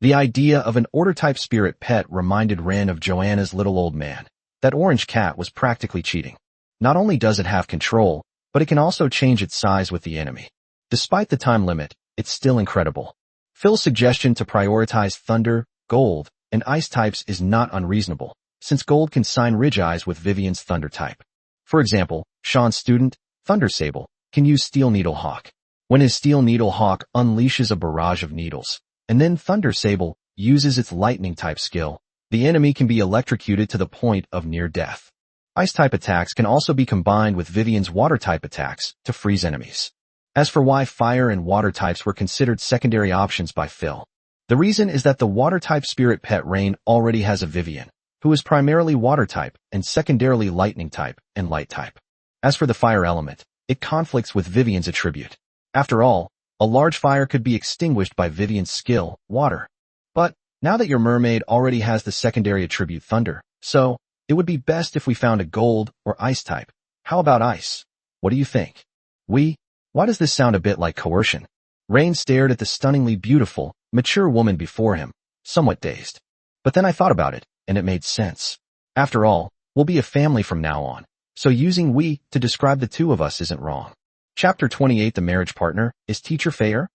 The idea of an order-type spirit pet reminded Ren of Joanna's little old man. That orange cat was practically cheating. Not only does it have control, but it can also change its size with the enemy. Despite the time limit, it's still incredible. Phil's suggestion to prioritize thunder, gold, and ice types is not unreasonable, since gold can sign Ridge Eyes with Vivian's thunder type. For example, Sean's student, Thunder Sable can use Steel Needle Hawk. When his Steel Needle Hawk unleashes a barrage of needles, and then Thunder Sable uses its lightning-type skill, the enemy can be electrocuted to the point of near death. Ice-type attacks can also be combined with Vivian's water-type attacks to freeze enemies. As for why fire and water types were considered secondary options by Phil, the reason is that the water-type spirit pet Rain already has a Vivian, who is primarily water-type and secondarily lightning-type and light-type. As for the fire element, it conflicts with Vivian's attribute. After all, a large fire could be extinguished by Vivian's skill, water. But now that your mermaid already has the secondary attribute thunder, so it would be best if we found a gold or ice type. How about ice? What do you think? Why does this sound a bit like coercion? Rain stared at the stunningly beautiful, mature woman before him, somewhat dazed. But then I thought about it, and it made sense. After all, we'll be a family from now on, so using we to describe the two of us isn't wrong. Chapter 28 The Marriage Partner is Teacher Fair?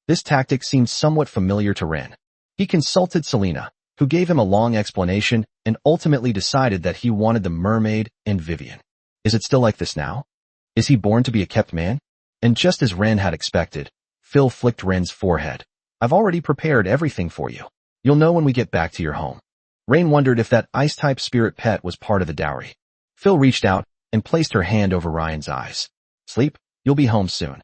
This tactic seemed somewhat familiar to Ren. He consulted Selena, who gave him a long explanation and ultimately decided that he wanted the mermaid and Vivian. Is it still like this now? Is he born to be a kept man? And just as Ren had expected, Phil flicked Ren's forehead. I've already prepared everything for you. You'll know when we get back to your home. Rain wondered if that ice-type spirit pet was part of the dowry. Phil reached out and placed her hand over Ryan's eyes. Sleep, you'll be home soon.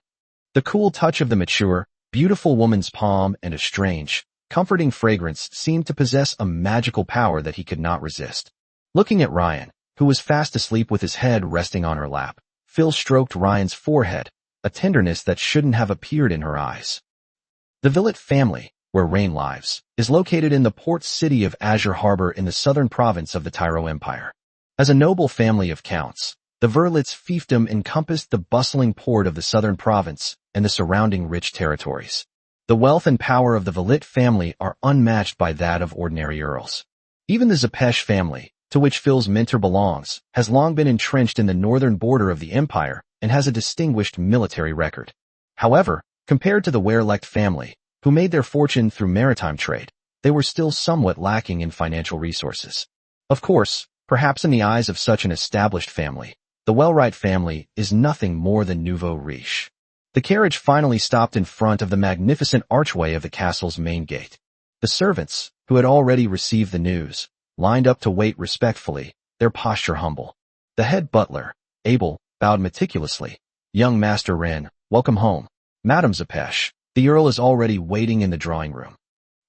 The cool touch of the mature, beautiful woman's palm and a strange, comforting fragrance seemed to possess a magical power that he could not resist. Looking at Ryan, who was fast asleep with his head resting on her lap, Phil stroked Ryan's forehead, a tenderness that shouldn't have appeared in her eyes. The Villet family, where Rain lives, is located in the port city of Azure Harbor in the southern province of the Tyro Empire. As a noble family of counts, the Verlit's fiefdom encompassed the bustling port of the southern province and the surrounding rich territories. The wealth and power of the Villet family are unmatched by that of ordinary earls. Even the Zepesh family, to which Phil's mentor belongs, has long been entrenched in the northern border of the empire and has a distinguished military record. However, compared to the Werelect family, who made their fortune through maritime trade, they were still somewhat lacking in financial resources. Of course, perhaps in the eyes of such an established family, the Wellwright family is nothing more than nouveau riche. The carriage finally stopped in front of the magnificent archway of the castle's main gate. The servants, who had already received the news, lined up to wait respectfully, their posture humble. The head butler, Abel, bowed meticulously. Young Master Ren, welcome home. Madame Zepesh, the Earl is already waiting in the drawing room.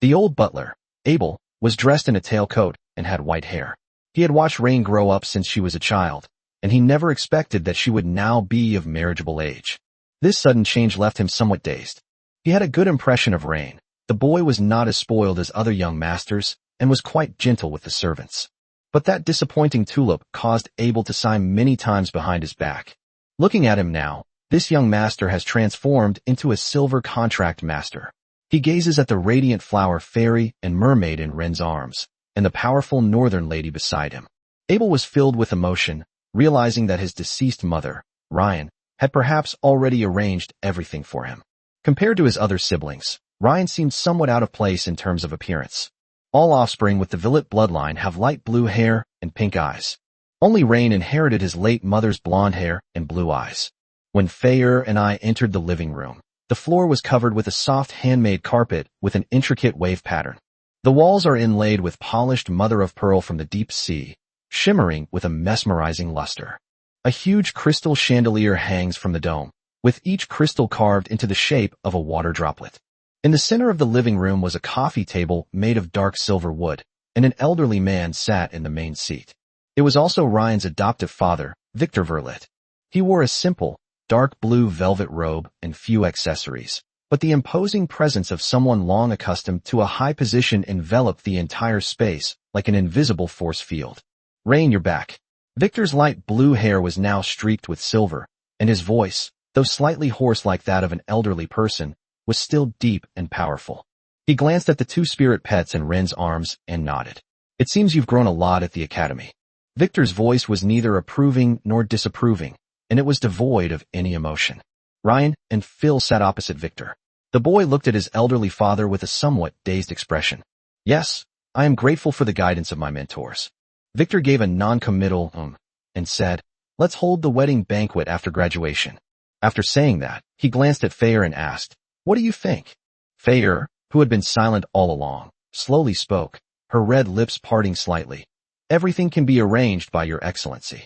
The old butler, Abel, was dressed in a tailcoat and had white hair. He had watched Rain grow up since she was a child, and he never expected that she would now be of marriageable age. This sudden change left him somewhat dazed. He had a good impression of Rain. The boy was not as spoiled as other young masters and was quite gentle with the servants. But that disappointing tulip caused Abel to sigh many times behind his back. Looking at him now, this young master has transformed into a silver contract master. He gazes at the radiant flower fairy and mermaid in Ren's arms, and the powerful northern lady beside him. Abel was filled with emotion, realizing that his deceased mother, Ryan, had perhaps already arranged everything for him. Compared to his other siblings, Ryan seemed somewhat out of place in terms of appearance. All offspring with the Villet bloodline have light blue hair and pink eyes. Only Rain inherited his late mother's blonde hair and blue eyes. When Fayer and I entered the living room, the floor was covered with a soft handmade carpet with an intricate wave pattern. The walls are inlaid with polished mother-of-pearl from the deep sea, shimmering with a mesmerizing luster. A huge crystal chandelier hangs from the dome, with each crystal carved into the shape of a water droplet. In the center of the living room was a coffee table made of dark silver wood, and an elderly man sat in the main seat. It was also Ryan's adoptive father, Victor Verlet. He wore a simple, dark blue velvet robe and few accessories, but the imposing presence of someone long accustomed to a high position enveloped the entire space like an invisible force field. Rain, you're back. Victor's light blue hair was now streaked with silver, and his voice, though slightly hoarse like that of an elderly person, was still deep and powerful. He glanced at the two spirit pets in Ren's arms and nodded. It seems you've grown a lot at the academy. Victor's voice was neither approving nor disapproving, and it was devoid of any emotion. Ryan and Phil sat opposite Victor. The boy looked at his elderly father with a somewhat dazed expression. Yes, I am grateful for the guidance of my mentors. Victor gave a non-committal and said, Let's hold the wedding banquet after graduation. After saying that, he glanced at Fair and asked, what do you think? Fair, who had been silent all along, slowly spoke, her red lips parting slightly. Everything can be arranged by your excellency.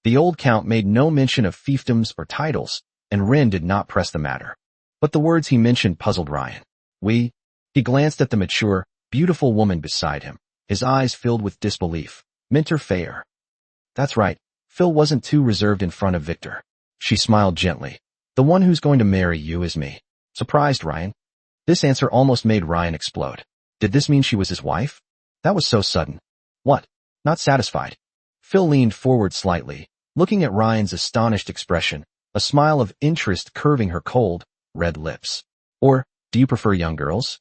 The old count made no mention of fiefdoms or titles, and Ren did not press the matter. But the words he mentioned puzzled Ryan. He glanced at the mature, beautiful woman beside him, his eyes filled with disbelief. Mentor Fair. That's right, Phil wasn't too reserved in front of Victor. She smiled gently. The one who's going to marry you is me. Surprised, Ryan? This answer almost made Ryan explode. Did this mean she was his wife? That was so sudden. What? Not satisfied? Phil leaned forward slightly, looking at Ryan's astonished expression, a smile of interest curving her cold, red lips. Or, do you prefer young girls?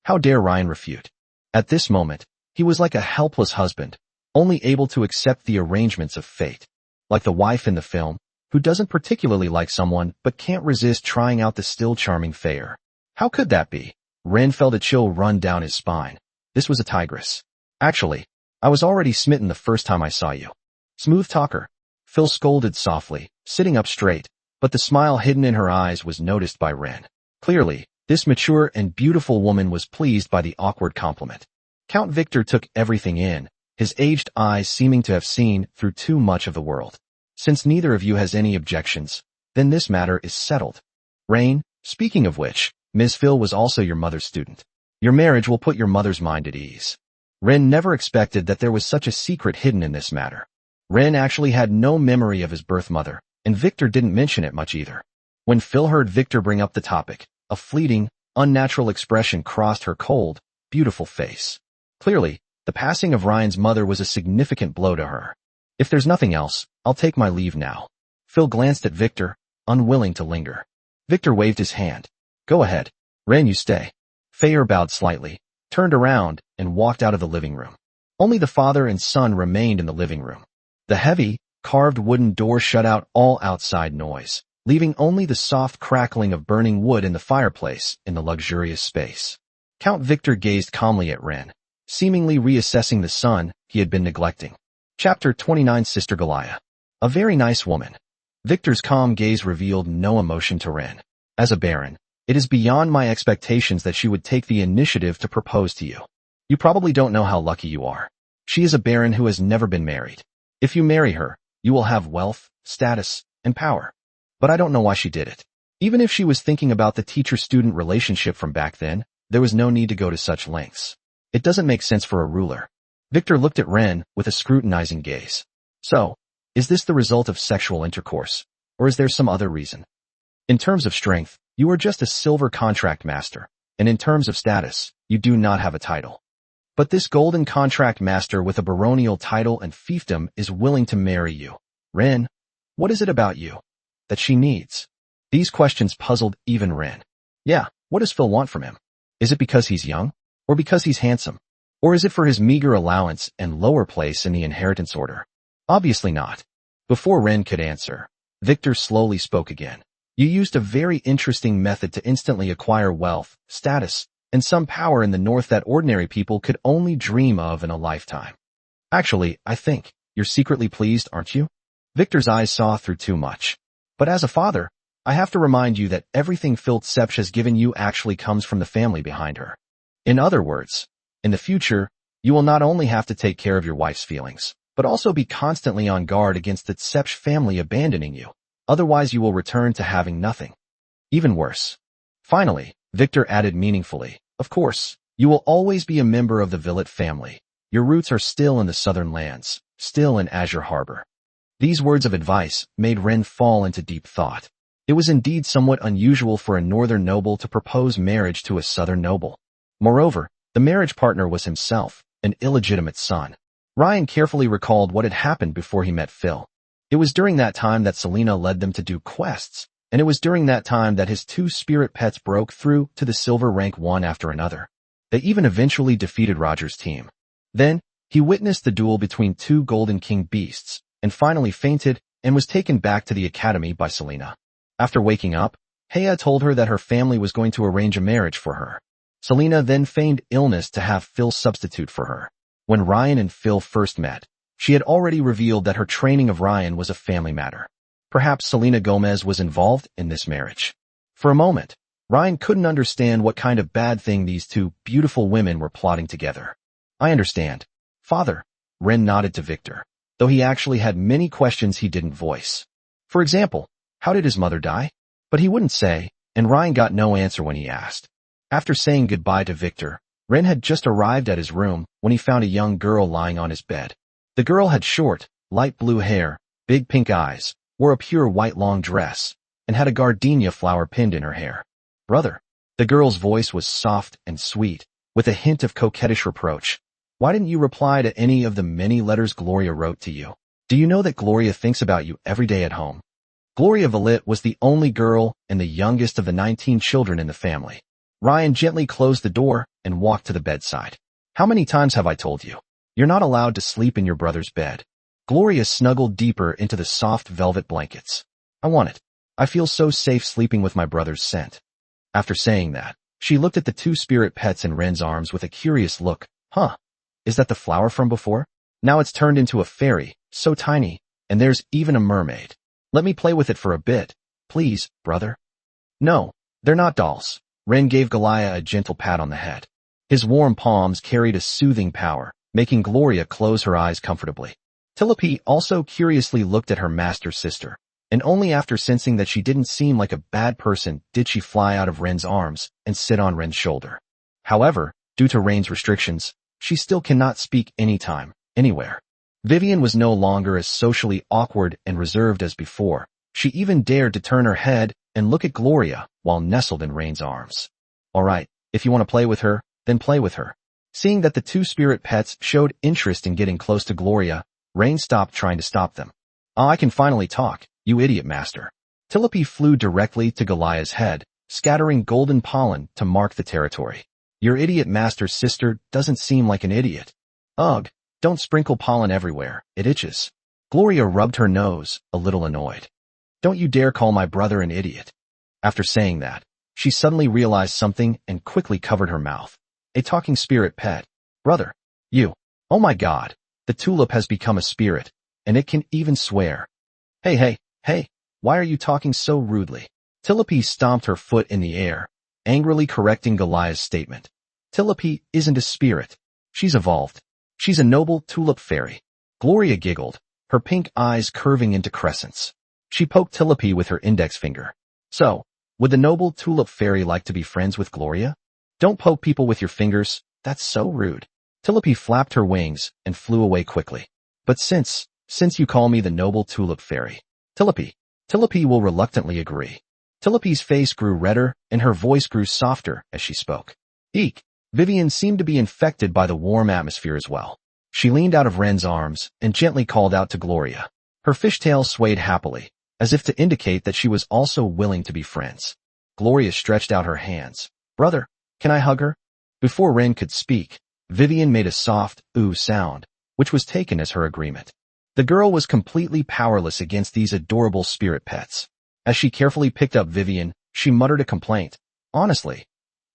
How dare Ryan refute? At this moment, he was like a helpless husband, only able to accept the arrangements of fate. Like the wife in the film, who doesn't particularly like someone but can't resist trying out the still charming Fair. How could that be? Ren felt a chill run down his spine. This was a tigress. Actually, I was already smitten the first time I saw you. Smooth talker. Phil scolded softly, sitting up straight, but the smile hidden in her eyes was noticed by Ren. Clearly, this mature and beautiful woman was pleased by the awkward compliment. Count Victor took everything in, his aged eyes seeming to have seen through too much of the world. Since neither of you has any objections, then this matter is settled. Rain, speaking of which, Ms. Phil was also your mother's student. Your marriage will put your mother's mind at ease. Ren never expected that there was such a secret hidden in this matter. Ren actually had no memory of his birth mother, and Victor didn't mention it much either. When Phil heard Victor bring up the topic, a fleeting, unnatural expression crossed her cold, beautiful face. Clearly, the passing of Ryan's mother was a significant blow to her. If there's nothing else, I'll take my leave now. Phil glanced at Victor, unwilling to linger. Victor waved his hand. Go ahead. Ren, you stay. Fair bowed slightly, turned around, and walked out of the living room. Only the father and son remained in the living room. The heavy, carved wooden door shut out all outside noise, leaving only the soft crackling of burning wood in the fireplace in the luxurious space. Count Victor gazed calmly at Ren, seemingly reassessing the son he had been neglecting. Chapter 29 Sister Galia. A very nice woman. Victor's calm gaze revealed no emotion to Ren. As a baron, it is beyond my expectations that she would take the initiative to propose to you. You probably don't know how lucky you are. She is a baron who has never been married. If you marry her, you will have wealth, status, and power. But I don't know why she did it. Even if she was thinking about the teacher-student relationship from back then, there was no need to go to such lengths. It doesn't make sense for a ruler. Victor looked at Ren with a scrutinizing gaze. So, is this the result of sexual intercourse, or is there some other reason? In terms of strength, you are just a silver contract master, and in terms of status, you do not have a title. But this golden contract master with a baronial title and fiefdom is willing to marry you. Ren, what is it about you that she needs? These questions puzzled even Ren. Yeah, what does Phil want from him? Is it because he's young? Or because he's handsome? Or is it for his meager allowance and lower place in the inheritance order? Obviously not. Before Ren could answer, Victor slowly spoke again. You used a very interesting method to instantly acquire wealth, status, and some power in the north that ordinary people could only dream of in a lifetime. Actually, I think you're secretly pleased, aren't you? Victor's eyes saw through too much. But as a father, I have to remind you that everything Phil Tsepch has given you actually comes from the family behind her. In other words, in the future, you will not only have to take care of your wife's feelings, but also be constantly on guard against the Tsepch family abandoning you. Otherwise you will return to having nothing. Even worse. Finally, Victor added meaningfully, of course, you will always be a member of the Villet family. Your roots are still in the southern lands, still in Azure Harbor. These words of advice made Ren fall into deep thought. It was indeed somewhat unusual for a northern noble to propose marriage to a southern noble. Moreover, the marriage partner was himself, an illegitimate son. Ryan carefully recalled what had happened before he met Phil. It was during that time that Selena led them to do quests, and it was during that time that his two spirit pets broke through to the silver rank one after another. They even eventually defeated Roger's team. Then, he witnessed the duel between two Golden King beasts, and finally fainted and was taken back to the academy by Selena. After waking up, Heya told her that her family was going to arrange a marriage for her. Selena then feigned illness to have Phil substitute for her. When Ryan and Phil first met, She had already revealed that her training of Ryan was a family matter. Perhaps Selena Gomez was involved in this marriage. For a moment, Ryan couldn't understand what kind of bad thing these two beautiful women were plotting together. I understand, Father, Ren nodded to Victor, though he actually had many questions he didn't voice. For example, how did his mother die? But he wouldn't say, and Ryan got no answer when he asked. After saying goodbye to Victor, Ren had just arrived at his room when he found a young girl lying on his bed. The girl had short, light blue hair, big pink eyes, wore a pure white long dress, and had a gardenia flower pinned in her hair. Brother. The girl's voice was soft and sweet, with a hint of coquettish reproach. Why didn't you reply to any of the many letters Gloria wrote to you? Do you know that Gloria thinks about you every day at home? Gloria Valit was the only girl and the youngest of the 19 children in the family. Ryan gently closed the door and walked to the bedside. How many times have I told you? You're not allowed to sleep in your brother's bed. Gloria snuggled deeper into the soft velvet blankets. I want it. I feel so safe sleeping with my brother's scent. After saying that, she looked at the two spirit pets in Ren's arms with a curious look. Huh? Is that the flower from before? Now it's turned into a fairy, so tiny, and there's even a mermaid. Let me play with it for a bit, please, brother. No, they're not dolls. Ren gave Gloria a gentle pat on the head. His warm palms carried a soothing power, making Gloria close her eyes comfortably. Tilope also curiously looked at her master sister, and only after sensing that she didn't seem like a bad person did she fly out of Ren's arms and sit on Ren's shoulder. However, due to Ren's restrictions, she still cannot speak anytime, anywhere. Vivian was no longer as socially awkward and reserved as before. She even dared to turn her head and look at Gloria while nestled in Ren's arms. All right, if you want to play with her, then play with her. Seeing that the two spirit pets showed interest in getting close to Gloria, Ren stopped trying to stop them. Ah, I can finally talk, you idiot master. Tilope flew directly to Gloria's head, scattering golden pollen to mark the territory. Your idiot master's sister doesn't seem like an idiot. Ugh, don't sprinkle pollen everywhere, it itches. Gloria rubbed her nose, a little annoyed. Don't you dare call my brother an idiot. After saying that, she suddenly realized something and quickly covered her mouth. A talking spirit pet. Brother. You. Oh my god. The tulip has become a spirit, and it can even swear. Hey, why are you talking so rudely? Tilope stomped her foot in the air, angrily correcting Gloria's statement. Tilope isn't a spirit. She's evolved. She's a noble tulip fairy. Gloria giggled, her pink eyes curving into crescents. She poked Tilope with her index finger. So, would the noble tulip fairy like to be friends with Gloria? Don't poke people with your fingers, that's so rude. Tilope flapped her wings and flew away quickly. But since you call me the noble tulip fairy, Tilope will reluctantly agree. Tilope's face grew redder and her voice grew softer as she spoke. Eek! Vivian seemed to be infected by the warm atmosphere as well. She leaned out of Ren's arms and gently called out to Gloria. Her fishtail swayed happily, as if to indicate that she was also willing to be friends. Gloria stretched out her hands. Brother, can I hug her? Before Ren could speak, Vivian made a soft ooh sound, which was taken as her agreement. The girl was completely powerless against these adorable spirit pets. As she carefully picked up Vivian, she muttered a complaint. Honestly,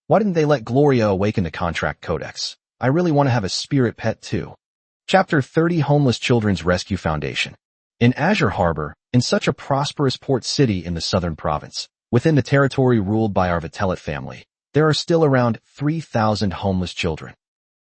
why didn't they let Gloria awaken the contract codex? I really want to have a spirit pet too. Chapter 30 Homeless Children's Rescue Foundation. In Azure Harbor, in such a prosperous port city in the southern province, within the territory ruled by our Vitelit family, there are still around 3,000 homeless children.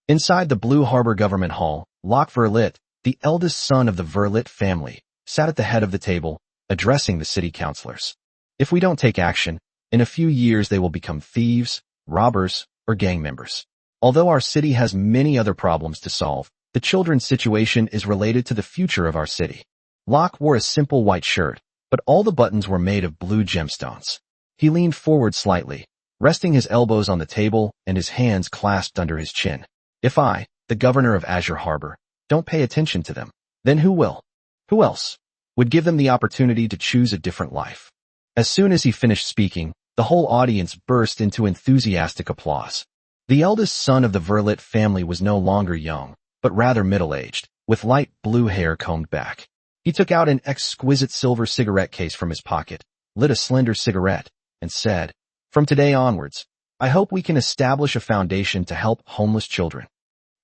Inside the Blue Harbor Government Hall, Locke Verlit, the eldest son of the Verlit family, sat at the head of the table, addressing the city councilors. If we don't take action, in a few years they will become thieves, robbers, or gang members. Although our city has many other problems to solve, the children's situation is related to the future of our city. Locke wore a simple white shirt, but all the buttons were made of blue gemstones. He leaned forward slightly, resting his elbows on the table and his hands clasped under his chin. If I, the governor of Azure Harbor, don't pay attention to them, then who will? Who else? Would give them the opportunity to choose a different life. As soon as he finished speaking, the whole audience burst into enthusiastic applause. The eldest son of the Verlit family was no longer young, but rather middle-aged, with light blue hair combed back. He took out an exquisite silver cigarette case from his pocket, lit a slender cigarette, and said, "From today onwards, I hope we can establish a foundation to help homeless children."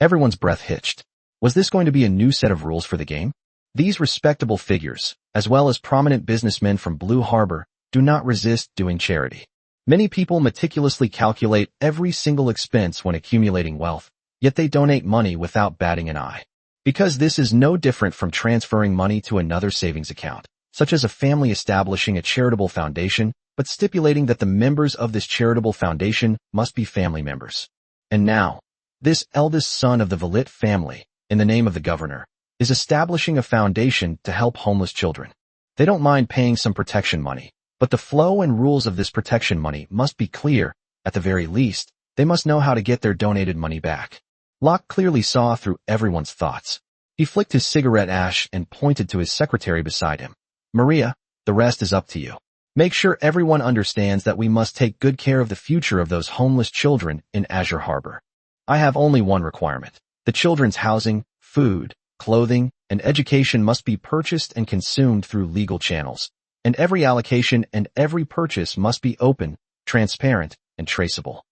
Everyone's breath hitched. Was this going to be a new set of rules for the game? These respectable figures, as well as prominent businessmen from Blue Harbor, do not resist doing charity. Many people meticulously calculate every single expense when accumulating wealth, yet they donate money without batting an eye. Because this is no different from transferring money to another savings account, such as a family establishing a charitable foundation, but stipulating that the members of this charitable foundation must be family members. And now, this eldest son of the Velit family, in the name of the governor, is establishing a foundation to help homeless children. They don't mind paying some protection money, but the flow and rules of this protection money must be clear. At the very least, they must know how to get their donated money back. Locke clearly saw through everyone's thoughts. He flicked his cigarette ash and pointed to his secretary beside him. Maria, the rest is up to you. Make sure everyone understands that we must take good care of the future of those homeless children in Azure Harbor. I have only one requirement. The children's housing, food, clothing, and education must be purchased and consumed through legal channels, and every allocation and every purchase must be open, transparent, and traceable.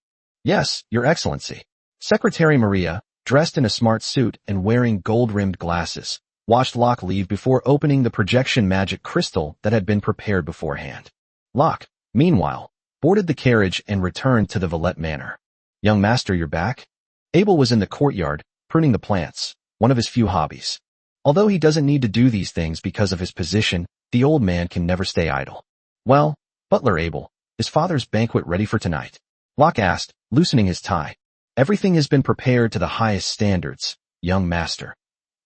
Yes, Your Excellency. Secretary Maria, dressed in a smart suit and wearing gold-rimmed glasses, watched Locke leave before opening the projection magic crystal that had been prepared beforehand. Locke, meanwhile, boarded the carriage and returned to the Velet Manor. Young master, you're back? Abel was in the courtyard, pruning the plants, one of his few hobbies. Although he doesn't need to do these things because of his position, the old man can never stay idle. Well, Butler Abel, is father's banquet ready for tonight? Locke asked, loosening his tie. Everything has been prepared to the highest standards, young master.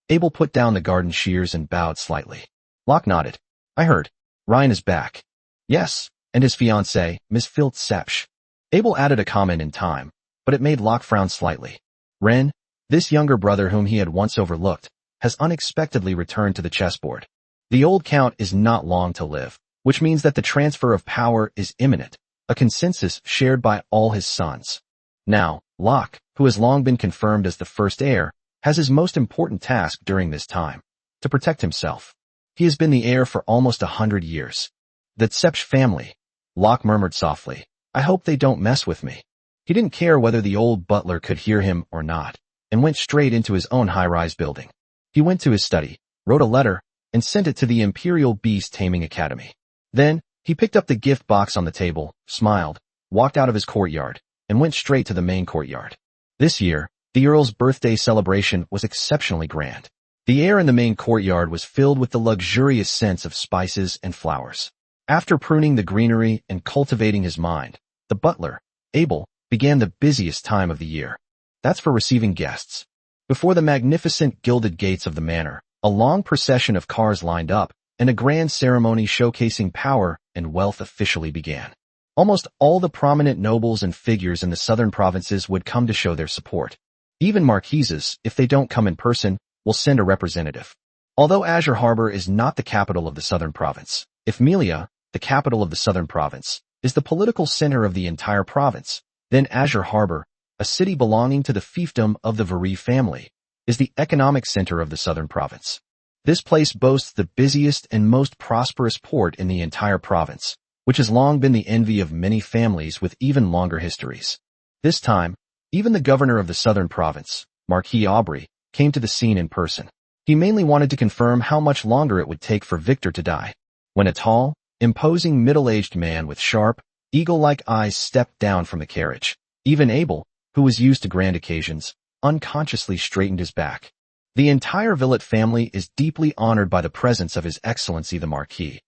Abel put down the garden shears and bowed slightly. Locke nodded. I heard. Ryan is back. Yes, and his fiancée, Miss Filt Sepsch. Abel added a comment in time, but it made Locke frown slightly. Ren, this younger brother whom he had once overlooked, has unexpectedly returned to the chessboard. The old count is not long to live, which means that the transfer of power is imminent, a consensus shared by all his sons. Now, Locke, who has long been confirmed as the first heir, has his most important task during this time, to protect himself. He has been the heir for almost 100 years. The Sepsch family, Locke murmured softly, I hope they don't mess with me. He didn't care whether the old butler could hear him or not, and went straight into his own high-rise building. He went to his study, wrote a letter, and sent it to the Imperial Beast Taming Academy. Then, he picked up the gift box on the table, smiled, walked out of his courtyard, and went straight to the main courtyard. This year, the Earl's birthday celebration was exceptionally grand. The air in the main courtyard was filled with the luxurious scents of spices and flowers. After pruning the greenery and cultivating his mind, the butler, Abel, began the busiest time of the year. That's for receiving guests. Before the magnificent gilded gates of the manor, a long procession of cars lined up, and a grand ceremony showcasing power and wealth officially began. Almost all the prominent nobles and figures in the southern provinces would come to show their support. Even marquises, if they don't come in person, will send a representative. Although Azure Harbor is not the capital of the southern province, Ifmelia, the capital of the southern province, is the political center of the entire province, then Azure Harbor, a city belonging to the fiefdom of the Veri family, is the economic center of the southern province. This place boasts the busiest and most prosperous port in the entire province, which has long been the envy of many families with even longer histories. This time, even the governor of the southern province, Marquis Aubrey, came to the scene in person. He mainly wanted to confirm how much longer it would take for Victor to die. When a tall, imposing middle-aged man with sharp, eagle-like eyes stepped down from the carriage, even Abel, who was used to grand occasions, unconsciously straightened his back. The entire Velit family is deeply honored by the presence of His Excellency the Marquis.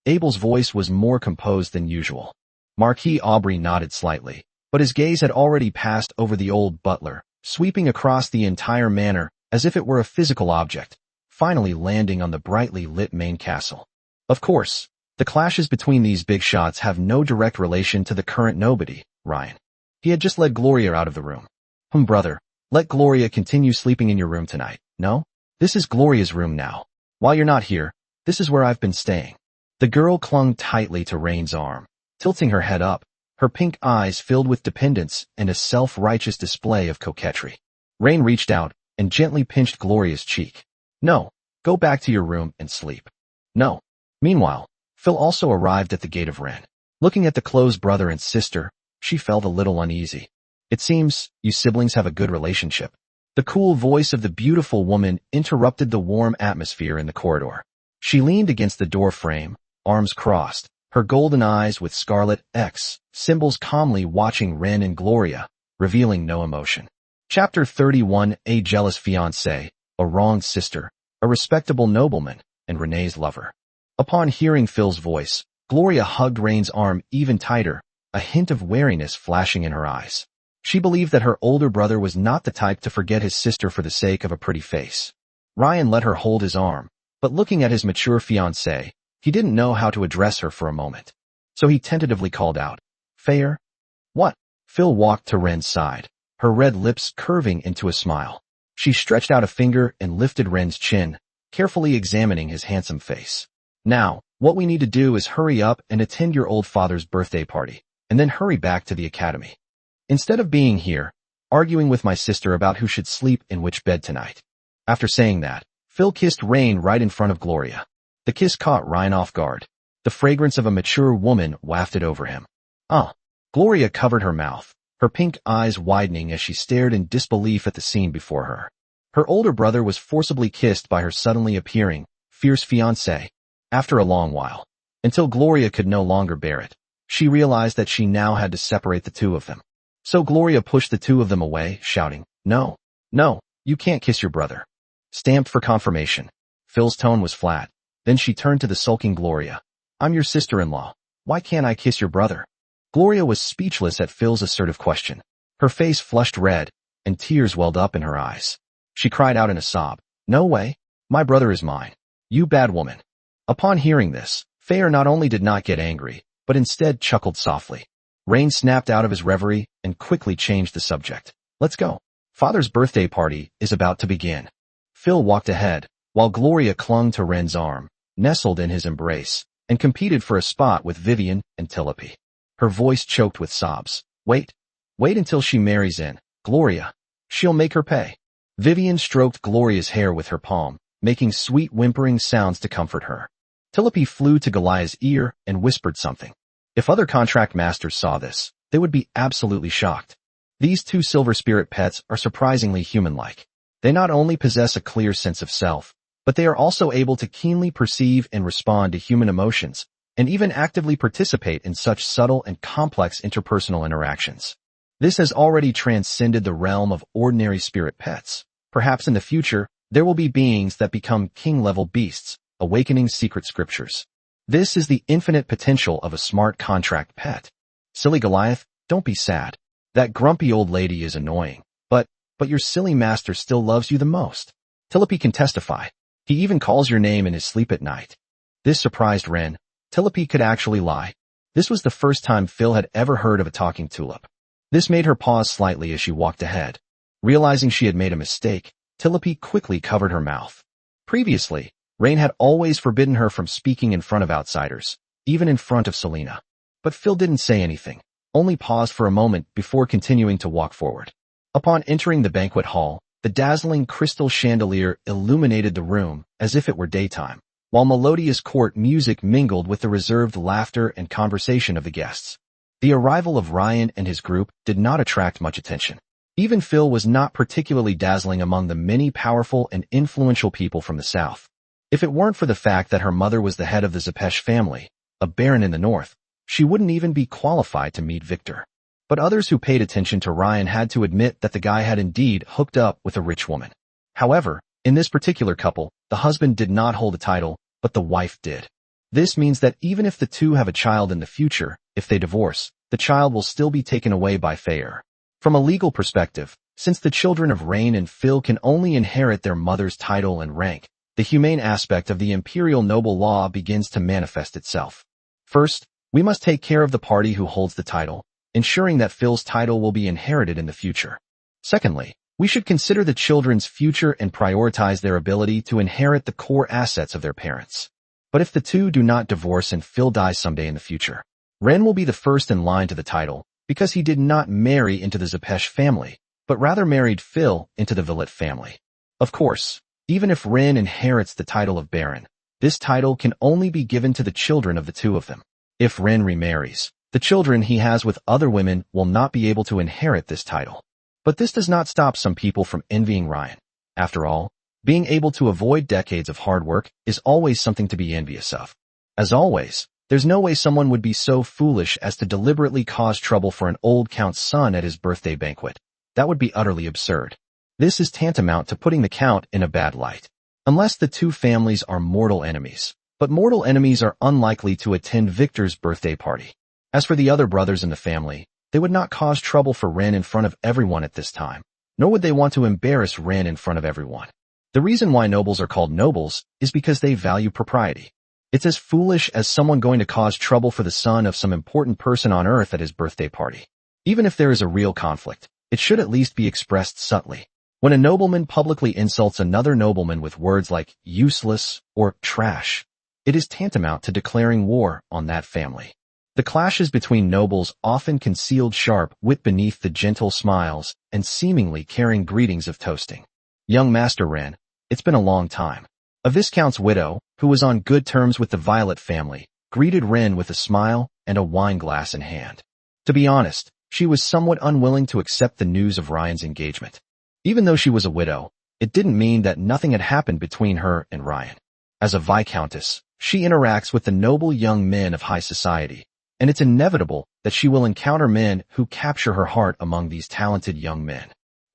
Abel's voice was more composed than usual. Marquis Aubrey nodded slightly, but his gaze had already passed over the old butler, sweeping across the entire manor as if it were a physical object, finally landing on the brightly lit main castle. Of course, the clashes between these big shots have no direct relation to the current nobody, Ryan. He had just led Gloria out of the room. Brother, let Gloria continue sleeping in your room tonight. No? This is Gloria's room now. While you're not here, this is where I've been staying. The girl clung tightly to Rain's arm, tilting her head up, her pink eyes filled with dependence and a self-righteous display of coquetry. Rain reached out and gently pinched Gloria's cheek. No, go back to your room and sleep. No. Meanwhile, Phil also arrived at the gate of Ren. Looking at the close brother and sister, she felt a little uneasy. It seems you siblings have a good relationship. The cool voice of the beautiful woman interrupted the warm atmosphere in the corridor. She leaned against the door frame, arms crossed, her golden eyes with scarlet X symbols calmly watching Ren and Gloria, revealing no emotion. Chapter 31. A jealous fiancé, a wronged sister, a respectable nobleman, and Renee's lover. Upon hearing Phil's voice, Gloria hugged Rain's arm even tighter, a hint of wariness flashing in her eyes. She believed that her older brother was not the type to forget his sister for the sake of a pretty face. Ryan let her hold his arm, but looking at his mature fiancée, he didn't know how to address her for a moment. So he tentatively called out, "Fair?" "What?" Phil walked to Ren's side, her red lips curving into a smile. She stretched out a finger and lifted Ren's chin, carefully examining his handsome face. "Now, what we need to do is hurry up and attend your old father's birthday party, and then hurry back to the academy. Instead of being here, arguing with my sister about who should sleep in which bed tonight." After saying that, Phil kissed Rain right in front of Gloria. The kiss caught Ryan off guard. The fragrance of a mature woman wafted over him. Gloria covered her mouth, her pink eyes widening as she stared in disbelief at the scene before her. Her older brother was forcibly kissed by her suddenly appearing, fierce fiancé, after a long while, until Gloria could no longer bear it. She realized that she now had to separate the two of them. So Gloria pushed the two of them away, shouting, "No, no, you can't kiss your brother." Stamped for confirmation. Phil's tone was flat. Then she turned to the sulking Gloria. "I'm your sister-in-law. Why can't I kiss your brother?" Gloria was speechless at Phil's assertive question. Her face flushed red, and tears welled up in her eyes. She cried out in a sob, "No way. My brother is mine. You bad woman." Upon hearing this, Fair not only did not get angry, but instead chuckled softly. Rain snapped out of his reverie and quickly changed the subject. "Let's go. Father's birthday party is about to begin." Phil walked ahead, while Gloria clung to Ren's arm, nestled in his embrace, and competed for a spot with Vivian and Tillapi. Her voice choked with sobs. Wait until she marries in, Gloria. She'll make her pay." Vivian stroked Gloria's hair with her palm, making sweet whimpering sounds to comfort her. Tillapi flew to Goliath's ear and whispered something. If other contract masters saw this, they would be absolutely shocked. These two silver spirit pets are surprisingly human-like. They not only possess a clear sense of self, but they are also able to keenly perceive and respond to human emotions, and even actively participate in such subtle and complex interpersonal interactions. This has already transcended the realm of ordinary spirit pets. Perhaps in the future, there will be beings that become king-level beasts, awakening secret scriptures. This is the infinite potential of a smart contract pet. Silly Goliath, don't be sad. That grumpy old lady is annoying, but your silly master still loves you the most. Tillapi can testify. He even calls your name in his sleep at night. This surprised Ren. Tillapi could actually lie. This was the first time Phil had ever heard of a talking tulip. This made her pause slightly as she walked ahead. Realizing she had made a mistake, Tillapi quickly covered her mouth. Previously, Rain had always forbidden her from speaking in front of outsiders, even in front of Selena. But Phil didn't say anything, only paused for a moment before continuing to walk forward. Upon entering the banquet hall, the dazzling crystal chandelier illuminated the room as if it were daytime, while melodious court music mingled with the reserved laughter and conversation of the guests. The arrival of Ryan and his group did not attract much attention. Even Phil was not particularly dazzling among the many powerful and influential people from the south. If it weren't for the fact that her mother was the head of the Zepesh family, a baron in the north, she wouldn't even be qualified to meet Victor. But others who paid attention to Ryan had to admit that the guy had indeed hooked up with a rich woman. However, in this particular couple, the husband did not hold a title, but the wife did. This means that even if the two have a child in the future, if they divorce, the child will still be taken away by Fair. From a legal perspective, since the children of Rain and Phil can only inherit their mother's title and rank, the humane aspect of the imperial noble law begins to manifest itself. First, we must take care of the party who holds the title, ensuring that Phil's title will be inherited in the future. Secondly, we should consider the children's future and prioritize their ability to inherit the core assets of their parents. But if the two do not divorce and Phil dies someday in the future, Ren will be the first in line to the title, because he did not marry into the Zepesh family, but rather married Phil into the Villet family. Of course, even if Ren inherits the title of Baron, this title can only be given to the children of the two of them. If Ren remarries, the children he has with other women will not be able to inherit this title. But this does not stop some people from envying Ryan. After all, being able to avoid decades of hard work is always something to be envious of. As always, there's no way someone would be so foolish as to deliberately cause trouble for an old count's son at his birthday banquet. That would be utterly absurd. This is tantamount to putting the count in a bad light. Unless the two families are mortal enemies. But mortal enemies are unlikely to attend Victor's birthday party. As for the other brothers in the family, they would not cause trouble for Ren in front of everyone at this time, nor would they want to embarrass Ren in front of everyone. The reason why nobles are called nobles is because they value propriety. It's as foolish as someone going to cause trouble for the son of some important person on earth at his birthday party. Even if there is a real conflict, it should at least be expressed subtly. When a nobleman publicly insults another nobleman with words like useless or trash, it is tantamount to declaring war on that family. The clashes between nobles often concealed sharp wit beneath the gentle smiles and seemingly caring greetings of toasting. Young Master Ren, it's been a long time. A viscount's widow, who was on good terms with the Violet family, greeted Ren with a smile and a wine glass in hand. To be honest, she was somewhat unwilling to accept the news of Ryan's engagement. Even though she was a widow, it didn't mean that nothing had happened between her and Ryan. As a viscountess, she interacts with the noble young men of high society, and it's inevitable that she will encounter men who capture her heart among these talented young men.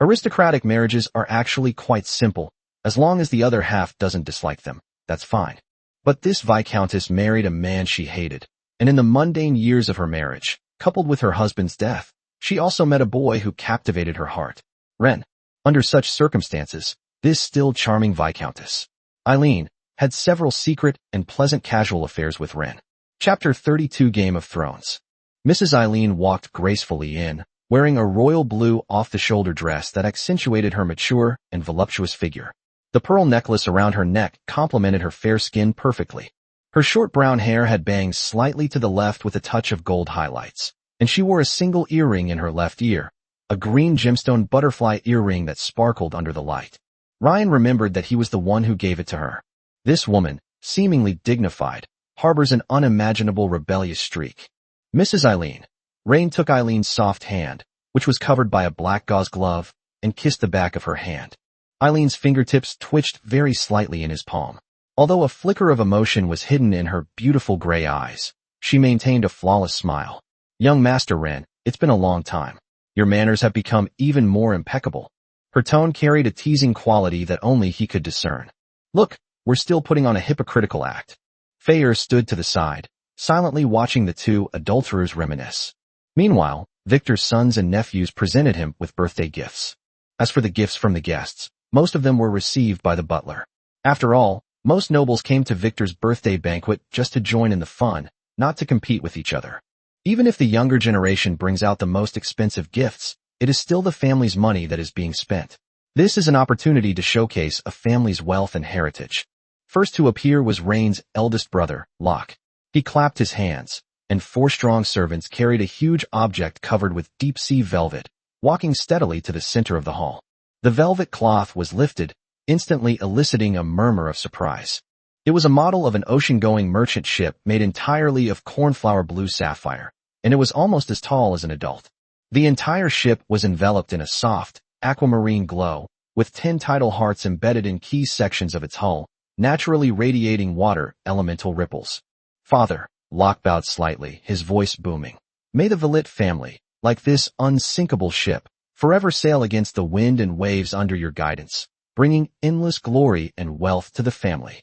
Aristocratic marriages are actually quite simple. As long as the other half doesn't dislike them, that's fine. But this viscountess married a man she hated, and in the mundane years of her marriage, coupled with her husband's death, she also met a boy who captivated her heart. Ren. Under such circumstances, this still charming viscountess, Eileen, had several secret and pleasant casual affairs with Ren. Chapter 32 Game of Thrones. Mrs. Eileen walked gracefully in, wearing a royal blue off-the-shoulder dress that accentuated her mature and voluptuous figure. The pearl necklace around her neck complemented her fair skin perfectly. Her short brown hair had bangs slightly to the left with a touch of gold highlights, and she wore a single earring in her left ear, a green gemstone butterfly earring that sparkled under the light. Ryan remembered that he was the one who gave it to her. This woman, seemingly dignified, harbors an unimaginable rebellious streak. Mrs. Eileen. Rain took Eileen's soft hand, which was covered by a black gauze glove, and kissed the back of her hand. Eileen's fingertips twitched very slightly in his palm. Although a flicker of emotion was hidden in her beautiful gray eyes, she maintained a flawless smile. Young Master Ren, it's been a long time. Your manners have become even more impeccable. Her tone carried a teasing quality that only he could discern. Look, we're still putting on a hypocritical act. Fayer stood to the side, silently watching the two adulterers reminisce. Meanwhile, Victor's sons and nephews presented him with birthday gifts. As for the gifts from the guests, most of them were received by the butler. After all, most nobles came to Victor's birthday banquet just to join in the fun, not to compete with each other. Even if the younger generation brings out the most expensive gifts, it is still the family's money that is being spent. This is an opportunity to showcase a family's wealth and heritage. First to appear was Rain's eldest brother, Locke. He clapped his hands, and 4 strong servants carried a huge object covered with deep-sea velvet, walking steadily to the center of the hall. The velvet cloth was lifted, instantly eliciting a murmur of surprise. It was a model of an ocean-going merchant ship made entirely of cornflower blue sapphire, and it was almost as tall as an adult. The entire ship was enveloped in a soft, aquamarine glow, with 10 tidal hearts embedded in key sections of its hull, naturally radiating water elemental ripples. Father, Locke bowed slightly, his voice booming. May the Velit family, like this unsinkable ship, forever sail against the wind and waves under your guidance, bringing endless glory and wealth to the family.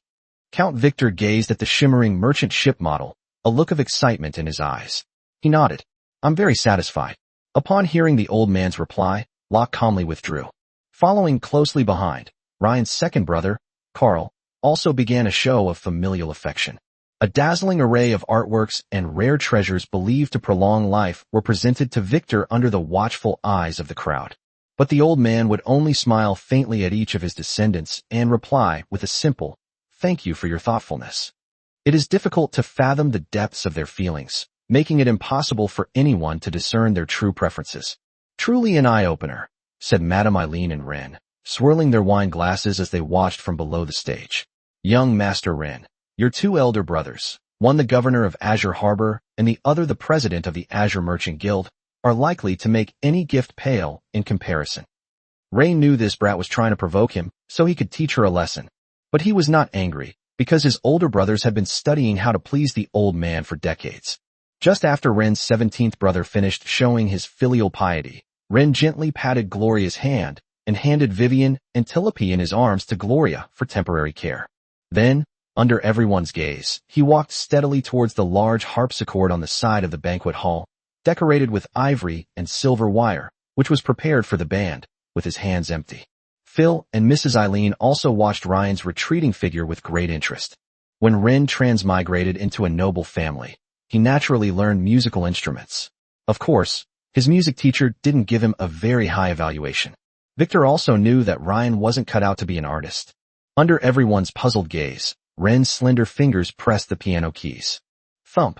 Count Victor gazed at the shimmering merchant ship model, a look of excitement in his eyes. He nodded. I'm very satisfied. Upon hearing the old man's reply, Locke calmly withdrew. Following closely behind, Ryan's second brother, Carl, also began a show of familial affection. A dazzling array of artworks and rare treasures believed to prolong life were presented to Victor under the watchful eyes of the crowd. But the old man would only smile faintly at each of his descendants and reply with a simple, "Thank you for your thoughtfulness." It is difficult to fathom the depths of their feelings, making it impossible for anyone to discern their true preferences. Truly an eye-opener, said Madame Eileen and Ren, swirling their wine glasses as they watched from below the stage. Young Master Ren, your 2 elder brothers, one the governor of Azure Harbor and the other the president of the Azure Merchant Guild, are likely to make any gift pale in comparison. Rain knew this brat was trying to provoke him so he could teach her a lesson. But he was not angry, because his older brothers had been studying how to please the old man for decades. Just after Ren's 17th brother finished showing his filial piety, Ren gently patted Gloria's hand and handed Vivian and Tilope in his arms to Gloria for temporary care. Then, under everyone's gaze, he walked steadily towards the large harpsichord on the side of the banquet hall, decorated with ivory and silver wire, which was prepared for the band, with his hands empty. Phil and Mrs. Eileen also watched Ryan's retreating figure with great interest. When Ren transmigrated into a noble family, he naturally learned musical instruments. Of course, his music teacher didn't give him a very high evaluation. Victor also knew that Ryan wasn't cut out to be an artist. Under everyone's puzzled gaze, Ren's slender fingers pressed the piano keys. Thump.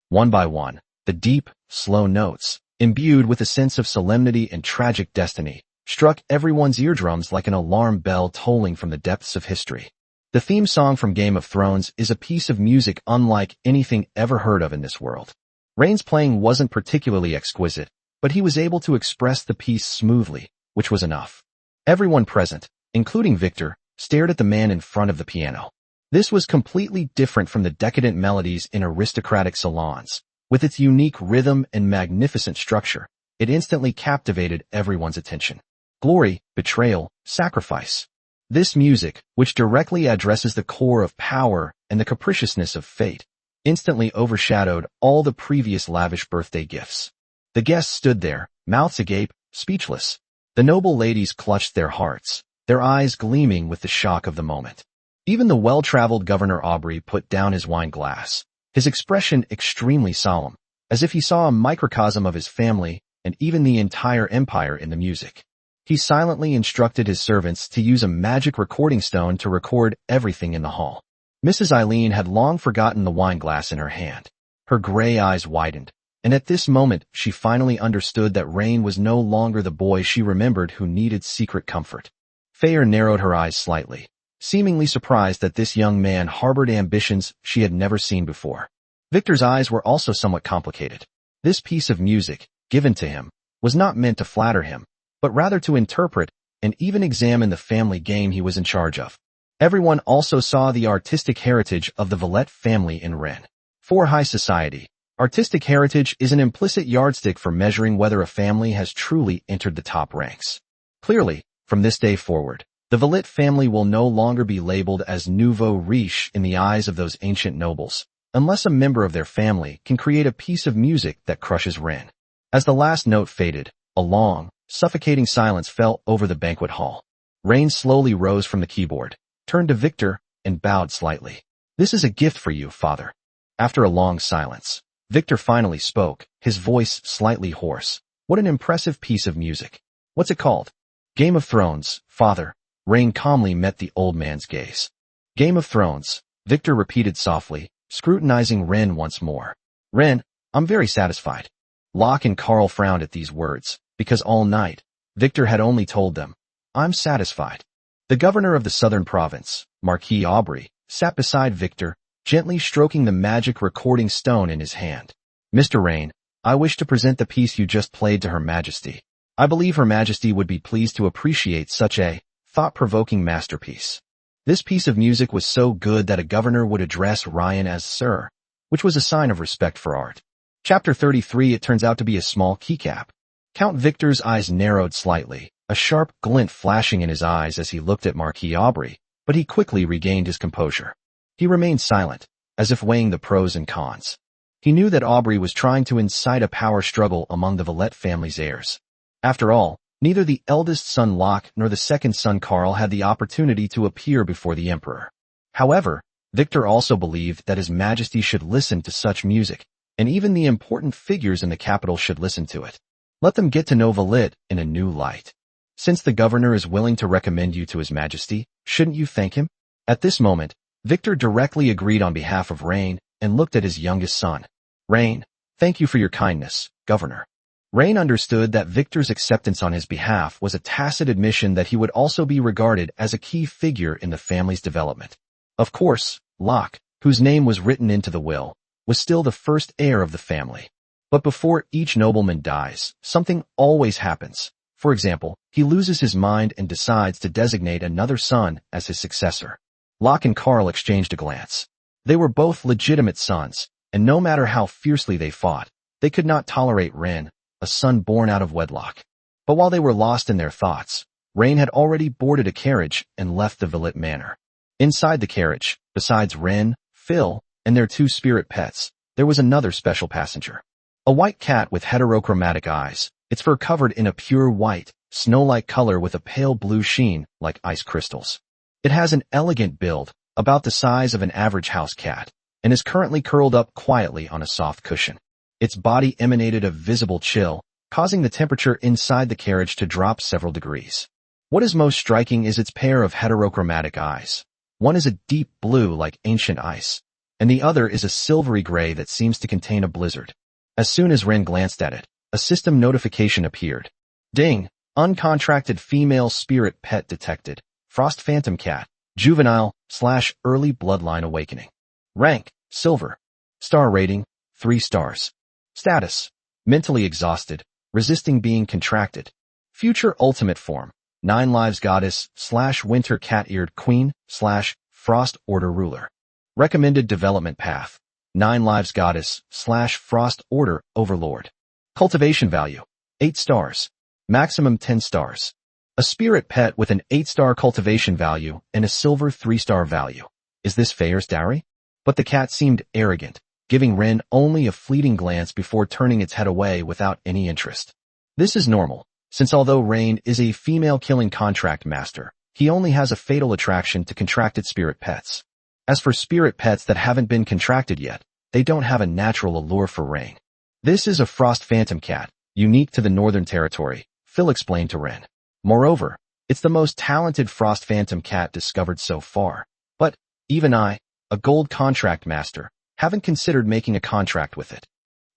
One by one, the deep, slow notes, imbued with a sense of solemnity and tragic destiny, struck everyone's eardrums like an alarm bell tolling from the depths of history. The theme song from Game of Thrones is a piece of music unlike anything ever heard of in this world. Rain's playing wasn't particularly exquisite, but he was able to express the piece smoothly, which was enough. Everyone present, including Victor, stared at the man in front of the piano. This was completely different from the decadent melodies in aristocratic salons. With its unique rhythm and magnificent structure, it instantly captivated everyone's attention. Glory, betrayal, sacrifice. This music, which directly addresses the core of power and the capriciousness of fate, instantly overshadowed all the previous lavish birthday gifts. The guests stood there, mouths agape, speechless. The noble ladies clutched their hearts, their eyes gleaming with the shock of the moment. Even the well-traveled Governor Aubrey put down his wine glass, his expression extremely solemn, as if he saw a microcosm of his family and even the entire empire in the music. He silently instructed his servants to use a magic recording stone to record everything in the hall. Mrs. Eileen had long forgotten the wine glass in her hand. Her gray eyes widened, and at this moment she finally understood that Rain was no longer the boy she remembered who needed secret comfort. Thayer narrowed her eyes slightly, seemingly surprised that this young man harbored ambitions she had never seen before. Victor's eyes were also somewhat complicated. This piece of music, given to him, was not meant to flatter him, but rather to interpret and even examine the family game he was in charge of. Everyone also saw the artistic heritage of the Villette family in Ren. For high society, artistic heritage is an implicit yardstick for measuring whether a family has truly entered the top ranks. Clearly, from this day forward, the Villette family will no longer be labeled as nouveau riche in the eyes of those ancient nobles, unless a member of their family can create a piece of music that crushes Ren. As the last note faded, a long, suffocating silence fell over the banquet hall. Rain slowly rose from the keyboard, turned to Victor, and bowed slightly. "This is a gift for you, father." After a long silence, Victor finally spoke, his voice slightly hoarse. "What an impressive piece of music. What's it called?" "Game of Thrones, father." Rain calmly met the old man's gaze. "Game of Thrones," Victor repeated softly, scrutinizing Ren once more. "Ren, I'm very satisfied." Locke and Carl frowned at these words, because all night, Victor had only told them, "I'm satisfied." The governor of the southern province, Marquis Aubrey, sat beside Victor, gently stroking the magic recording stone in his hand. "Mr. Rain, I wish to present the piece you just played to Her Majesty. I believe Her Majesty would be pleased to appreciate such a thought-provoking masterpiece." This piece of music was so good that a governor would address Ryan as Sir, which was a sign of respect for art. Chapter 33. It turns out to be a small keycap. Count Victor's eyes narrowed slightly, a sharp glint flashing in his eyes as he looked at Marquis Aubrey, but he quickly regained his composure. He remained silent, as if weighing the pros and cons. He knew that Aubrey was trying to incite a power struggle among the Villette family's heirs. After all, neither the eldest son Locke nor the second son Carl had the opportunity to appear before the emperor. However, Victor also believed that His Majesty should listen to such music, and even the important figures in the capital should listen to it. Let them get to know Villette in a new light. Since the governor is willing to recommend you to His Majesty, shouldn't you thank him? At this moment, Victor directly agreed on behalf of Rain and looked at his youngest son. "Rain, thank you for your kindness, Governor." Rain understood that Victor's acceptance on his behalf was a tacit admission that he would also be regarded as a key figure in the family's development. Of course, Locke, whose name was written into the will, was still the first heir of the family. But before each nobleman dies, something always happens. For example, he loses his mind and decides to designate another son as his successor. Locke and Karl exchanged a glance. They were both legitimate sons, and no matter how fiercely they fought, they could not tolerate Ren, a son born out of wedlock. But while they were lost in their thoughts, Rain had already boarded a carriage and left the Villet Manor. Inside the carriage, besides Ren, Phil, and their two spirit pets, there was another special passenger. A white cat with heterochromatic eyes, its fur covered in a pure white, snow-like color with a pale blue sheen like ice crystals. It has an elegant build, about the size of an average house cat, and is currently curled up quietly on a soft cushion. Its body emanated a visible chill, causing the temperature inside the carriage to drop several degrees. What is most striking is its pair of heterochromatic eyes. One is a deep blue like ancient ice, and the other is a silvery gray that seems to contain a blizzard. As soon as Ren glanced at it, a system notification appeared. Ding! Uncontracted female spirit pet detected. Frost Phantom Cat. Juvenile/early bloodline awakening. Rank: Silver. Star rating: 3 stars. Status: mentally exhausted, resisting being contracted. Future ultimate form: 9 lives goddess/winter cat-eared queen/frost order ruler. Recommended development path: 9 lives goddess/frost order overlord. Cultivation value: 8 stars. Maximum 10 stars. A spirit pet with an 8-star cultivation value and a silver 3-star value. Is this Feyre's dowry? But the cat seemed arrogant, giving Ren only a fleeting glance before turning its head away without any interest. This is normal, since although Rain is a female-killing contract master, he only has a fatal attraction to contracted spirit pets. As for spirit pets that haven't been contracted yet, they don't have a natural allure for Rain. This is a Frost Phantom Cat, unique to the Northern Territory, Phil explained to Ren. Moreover, it's the most talented Frost Phantom Cat discovered so far. But, even I, a gold contract master, haven't considered making a contract with it.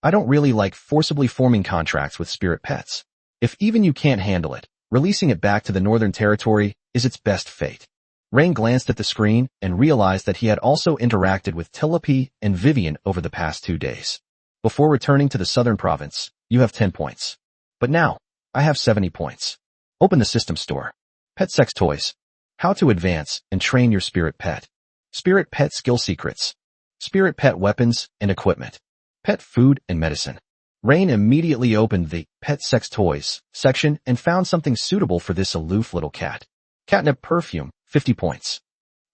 I don't really like forcibly forming contracts with spirit pets. If even you can't handle it, releasing it back to the Northern Territory is its best fate. Rain glanced at the screen and realized that he had also interacted with Tilope and Vivian over the past 2 days. Before returning to the Southern Province, you have 10 points. But now, I have 70 points. Open the system store. Pet sex toys. How to advance and train your spirit pet. Spirit pet skill secrets. Spirit pet weapons and equipment. Pet food and medicine. Rain immediately opened the pet sex toys section and found something suitable for this aloof little cat. Catnip perfume, 50 points.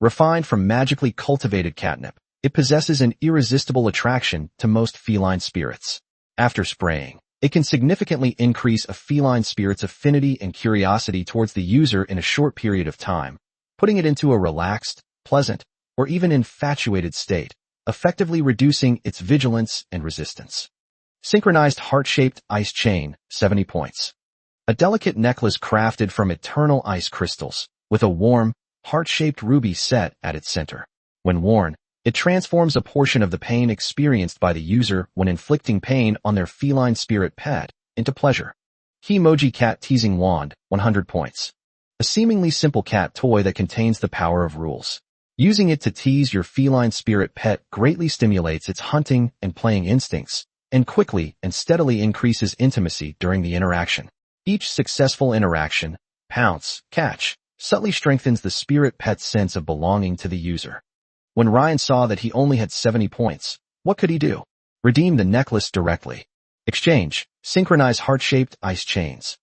Refined from magically cultivated catnip, it possesses an irresistible attraction to most feline spirits. After spraying, it can significantly increase a feline spirit's affinity and curiosity towards the user in a short period of time, putting it into a relaxed, pleasant, or even infatuated state, effectively reducing its vigilance and resistance. Synchronized heart-shaped ice chain, 70 points. A delicate necklace crafted from eternal ice crystals, with a warm, heart-shaped ruby set at its center. When worn, it transforms a portion of the pain experienced by the user when inflicting pain on their feline spirit pet into pleasure. Keymoji Cat Teasing Wand, 100 points. A seemingly simple cat toy that contains the power of rules. Using it to tease your feline spirit pet greatly stimulates its hunting and playing instincts, and quickly and steadily increases intimacy during the interaction. Each successful interaction, pounce, catch, subtly strengthens the spirit pet's sense of belonging to the user. When Ryan saw that he only had 70 points, what could he do? Redeem the necklace directly. Exchange, synchronize heart-shaped ice chains.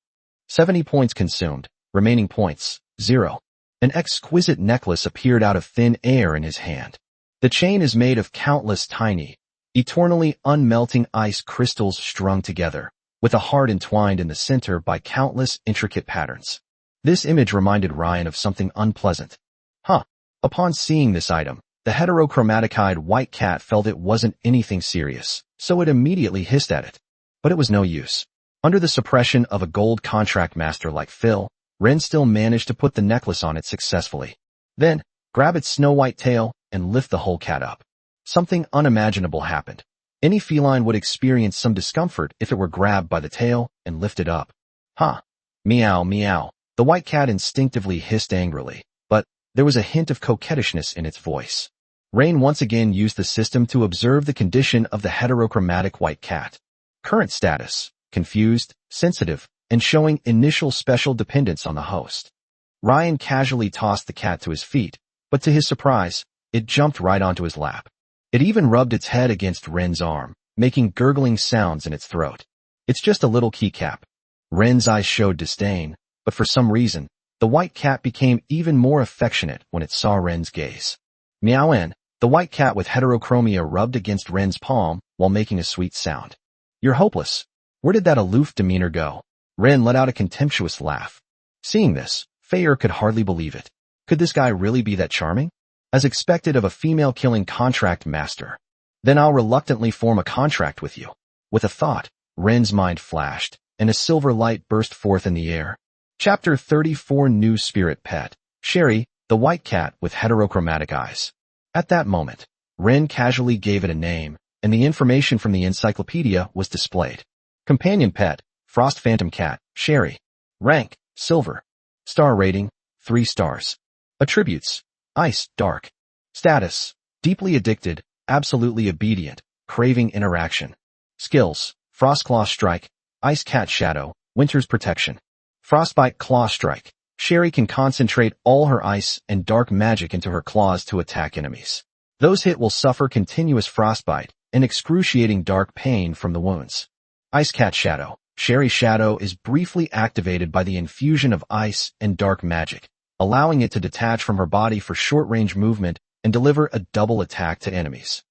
70 points consumed, remaining points, 0. An exquisite necklace appeared out of thin air in his hand. The chain is made of countless tiny, eternally unmelting ice crystals strung together, with a heart entwined in the center by countless intricate patterns. This image reminded Ryan of something unpleasant. Upon seeing this item, the heterochromatic-eyed white cat felt it wasn't anything serious, so it immediately hissed at it. But it was no use. Under the suppression of a gold contract master like Phil, Ren still managed to put the necklace on it successfully. Then, grab its snow-white tail and lift the whole cat up. Something unimaginable happened. Any feline would experience some discomfort if it were grabbed by the tail and lifted up. Meow, meow. The white cat instinctively hissed angrily, but there was a hint of coquettishness in its voice. Rain once again used the system to observe the condition of the heterochromatic white cat. Current status: confused, sensitive, and showing initial special dependence on the host. Ryan casually tossed the cat to his feet, but to his surprise, it jumped right onto his lap. It even rubbed its head against Ren's arm, making gurgling sounds in its throat. It's just a little keycap. Ren's eyes showed disdain, but for some reason, the white cat became even more affectionate when it saw Ren's gaze. Meow-en, the white cat with heterochromia rubbed against Ren's palm while making a sweet sound. You're hopeless. Where did that aloof demeanor go? Ren let out a contemptuous laugh. Seeing this, Feyre could hardly believe it. Could this guy really be that charming? As expected of a female-killing contract master. Then I'll reluctantly form a contract with you. With a thought, Ren's mind flashed, and a silver light burst forth in the air. Chapter 34 New Spirit Pet. Sherry, the white cat with heterochromatic eyes. At that moment, Ren casually gave it a name, and the information from the encyclopedia was displayed. Companion pet, Frost Phantom Cat, Sherry. Rank, Silver. Star rating, 3 stars. Attributes: Ice, Dark. Status: deeply addicted, absolutely obedient, craving interaction. Skills: Frostclaw Strike, Ice Cat Shadow, Winter's Protection. Frostbite Claw Strike. Sherry can concentrate all her ice and dark magic into her claws to attack enemies. Those hit will suffer continuous frostbite and excruciating dark pain from the wounds. Ice Cat Shadow. Sherry's shadow is briefly activated by the infusion of ice and dark magic, allowing it to detach from her body for short-range movement and deliver a double attack to enemies.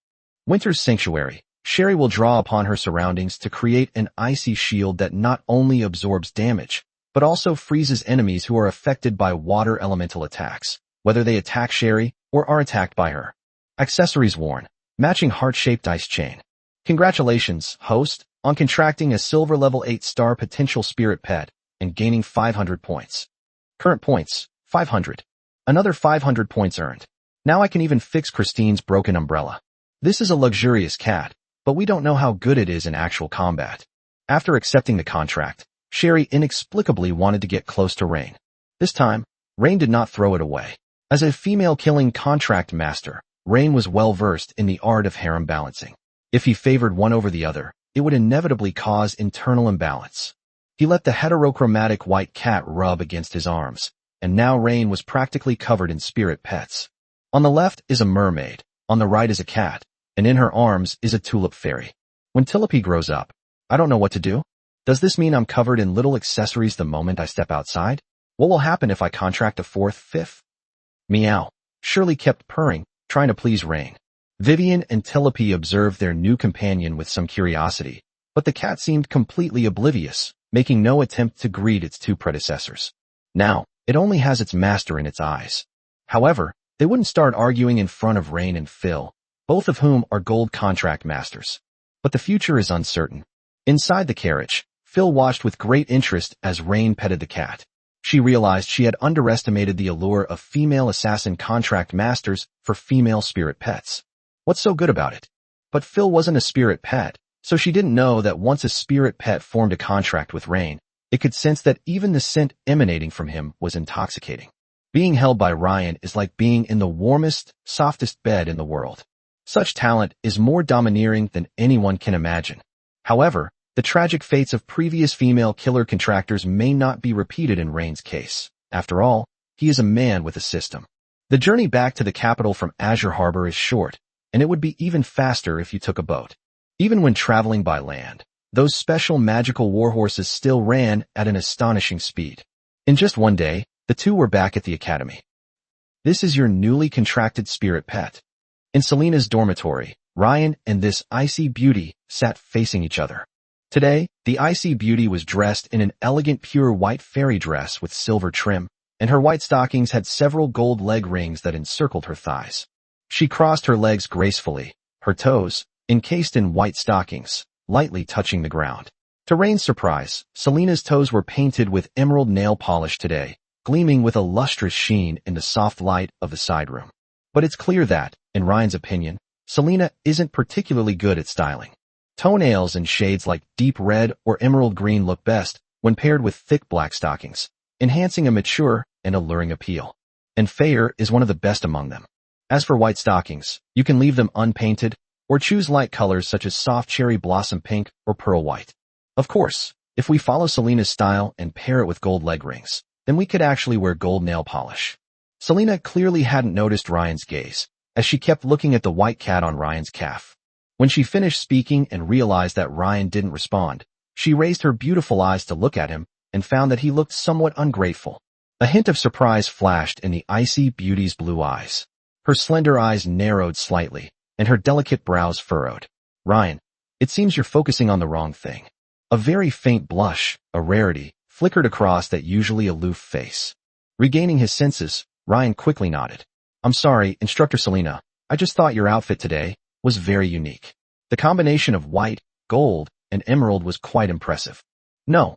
Winter's Sanctuary. Sherry will draw upon her surroundings to create an icy shield that not only absorbs damage, but also freezes enemies who are affected by water elemental attacks, whether they attack Sherry or are attacked by her. Accessories worn. Matching heart-shaped ice chain. Congratulations, host, on contracting a silver level 8-star potential spirit pet and gaining 500 points. Current points, 500. Another 500 points earned. Now I can even fix Christine's broken umbrella. This is a luxurious cat, but we don't know how good it is in actual combat. After accepting the contract, Sherry inexplicably wanted to get close to Rain. This time, Rain did not throw it away. As a female-killing contract master, Rain was well-versed in the art of harem balancing. If he favored one over the other, it would inevitably cause internal imbalance. He let the heterochromatic white cat rub against his arms, and now Rain was practically covered in spirit pets. On the left is a mermaid, on the right is a cat, and in her arms is a tulip fairy. When Tilope grows up, I don't know what to do. Does this mean I'm covered in little accessories the moment I step outside? What will happen if I contract a 4th, 5th? Meow. Shirley kept purring, trying to please Rain. Vivian and Tilope observed their new companion with some curiosity, but the cat seemed completely oblivious, making no attempt to greet its 2 predecessors. Now, it only has its master in its eyes. However, they wouldn't start arguing in front of Rain and Phil, both of whom are gold contract masters. But the future is uncertain. Inside the carriage, Phil watched with great interest as Rain petted the cat. She realized she had underestimated the allure of female assassin contract masters for female spirit pets. What's so good about it? But Phil wasn't a spirit pet, so she didn't know that once a spirit pet formed a contract with Rain, it could sense that even the scent emanating from him was intoxicating. Being held by Ryan is like being in the warmest, softest bed in the world. Such talent is more domineering than anyone can imagine. However, the tragic fates of previous female killer contractors may not be repeated in Rain's case. After all, he is a man with a system. The journey back to the capital from Azure Harbor is short, and it would be even faster if you took a boat. Even when traveling by land, those special magical warhorses still ran at an astonishing speed. In just one day, the 2 were back at the academy. This is your newly contracted spirit pet. In Selena's dormitory, Ryan and this icy beauty sat facing each other. Today, the icy beauty was dressed in an elegant pure white fairy dress with silver trim, and her white stockings had several gold leg rings that encircled her thighs. She crossed her legs gracefully, her toes, encased in white stockings, lightly touching the ground. To Rain's surprise, Selena's toes were painted with emerald nail polish today, gleaming with a lustrous sheen in the soft light of the side room. But it's clear that, in Ryan's opinion, Selena isn't particularly good at styling. Toenails in shades like deep red or emerald green look best when paired with thick black stockings, enhancing a mature and alluring appeal. And Feyre is one of the best among them. As for white stockings, you can leave them unpainted or choose light colors such as soft cherry blossom pink or pearl white. Of course, if we follow Selena's style and pair it with gold leg rings, then we could actually wear gold nail polish. Selena clearly hadn't noticed Ryan's gaze, as she kept looking at the white cat on Ryan's calf. When she finished speaking and realized that Ryan didn't respond, she raised her beautiful eyes to look at him and found that he looked somewhat ungrateful. A hint of surprise flashed in the icy beauty's blue eyes. Her slender eyes narrowed slightly, and her delicate brows furrowed. Ryan, it seems you're focusing on the wrong thing. A very faint blush, a rarity, flickered across that usually aloof face. Regaining his senses, Ryan quickly nodded. I'm sorry, Instructor Selena, I just thought your outfit today was very unique. The combination of white, gold, and emerald was quite impressive. No,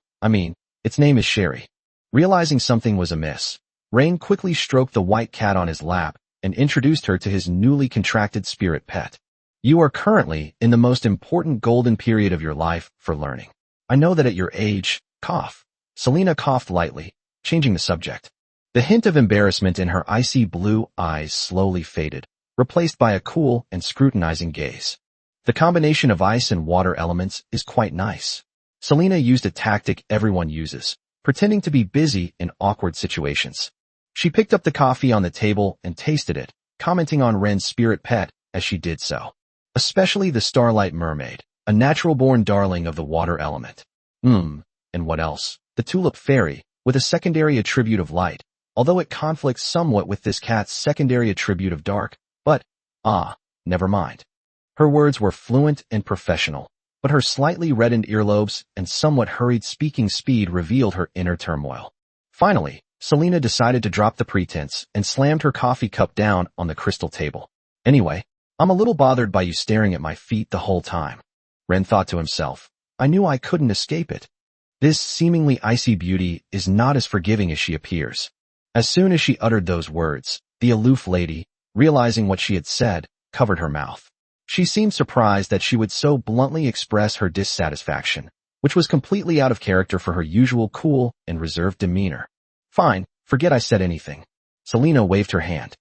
its name is Sherry. Realizing something was amiss, Rain quickly stroked the white cat on his lap and introduced her to his newly contracted spirit pet. You are currently in the most important golden period of your life for learning. I know that at your age, cough. Selena coughed lightly, changing the subject. The hint of embarrassment in her icy blue eyes slowly faded, replaced by a cool and scrutinizing gaze. The combination of ice and water elements is quite nice. Selena used a tactic everyone uses, pretending to be busy in awkward situations. She picked up the coffee on the table and tasted it, commenting on Ren's spirit pet as she did so. Especially the Starlight Mermaid, a natural-born darling of the water element. And what else? The Tulip Fairy, with a secondary attribute of light, although it conflicts somewhat with this cat's secondary attribute of dark, but, never mind. Her words were fluent and professional, but her slightly reddened earlobes and somewhat hurried speaking speed revealed her inner turmoil. Finally, Selena decided to drop the pretense and slammed her coffee cup down on the crystal table. Anyway, I'm a little bothered by you staring at my feet the whole time. Ren thought to himself. I knew I couldn't escape it. This seemingly icy beauty is not as forgiving as she appears. As soon as she uttered those words, the aloof lady, realizing what she had said, covered her mouth. She seemed surprised that she would so bluntly express her dissatisfaction, which was completely out of character for her usual cool and reserved demeanor. Fine, forget I said anything. Selena waved her hand.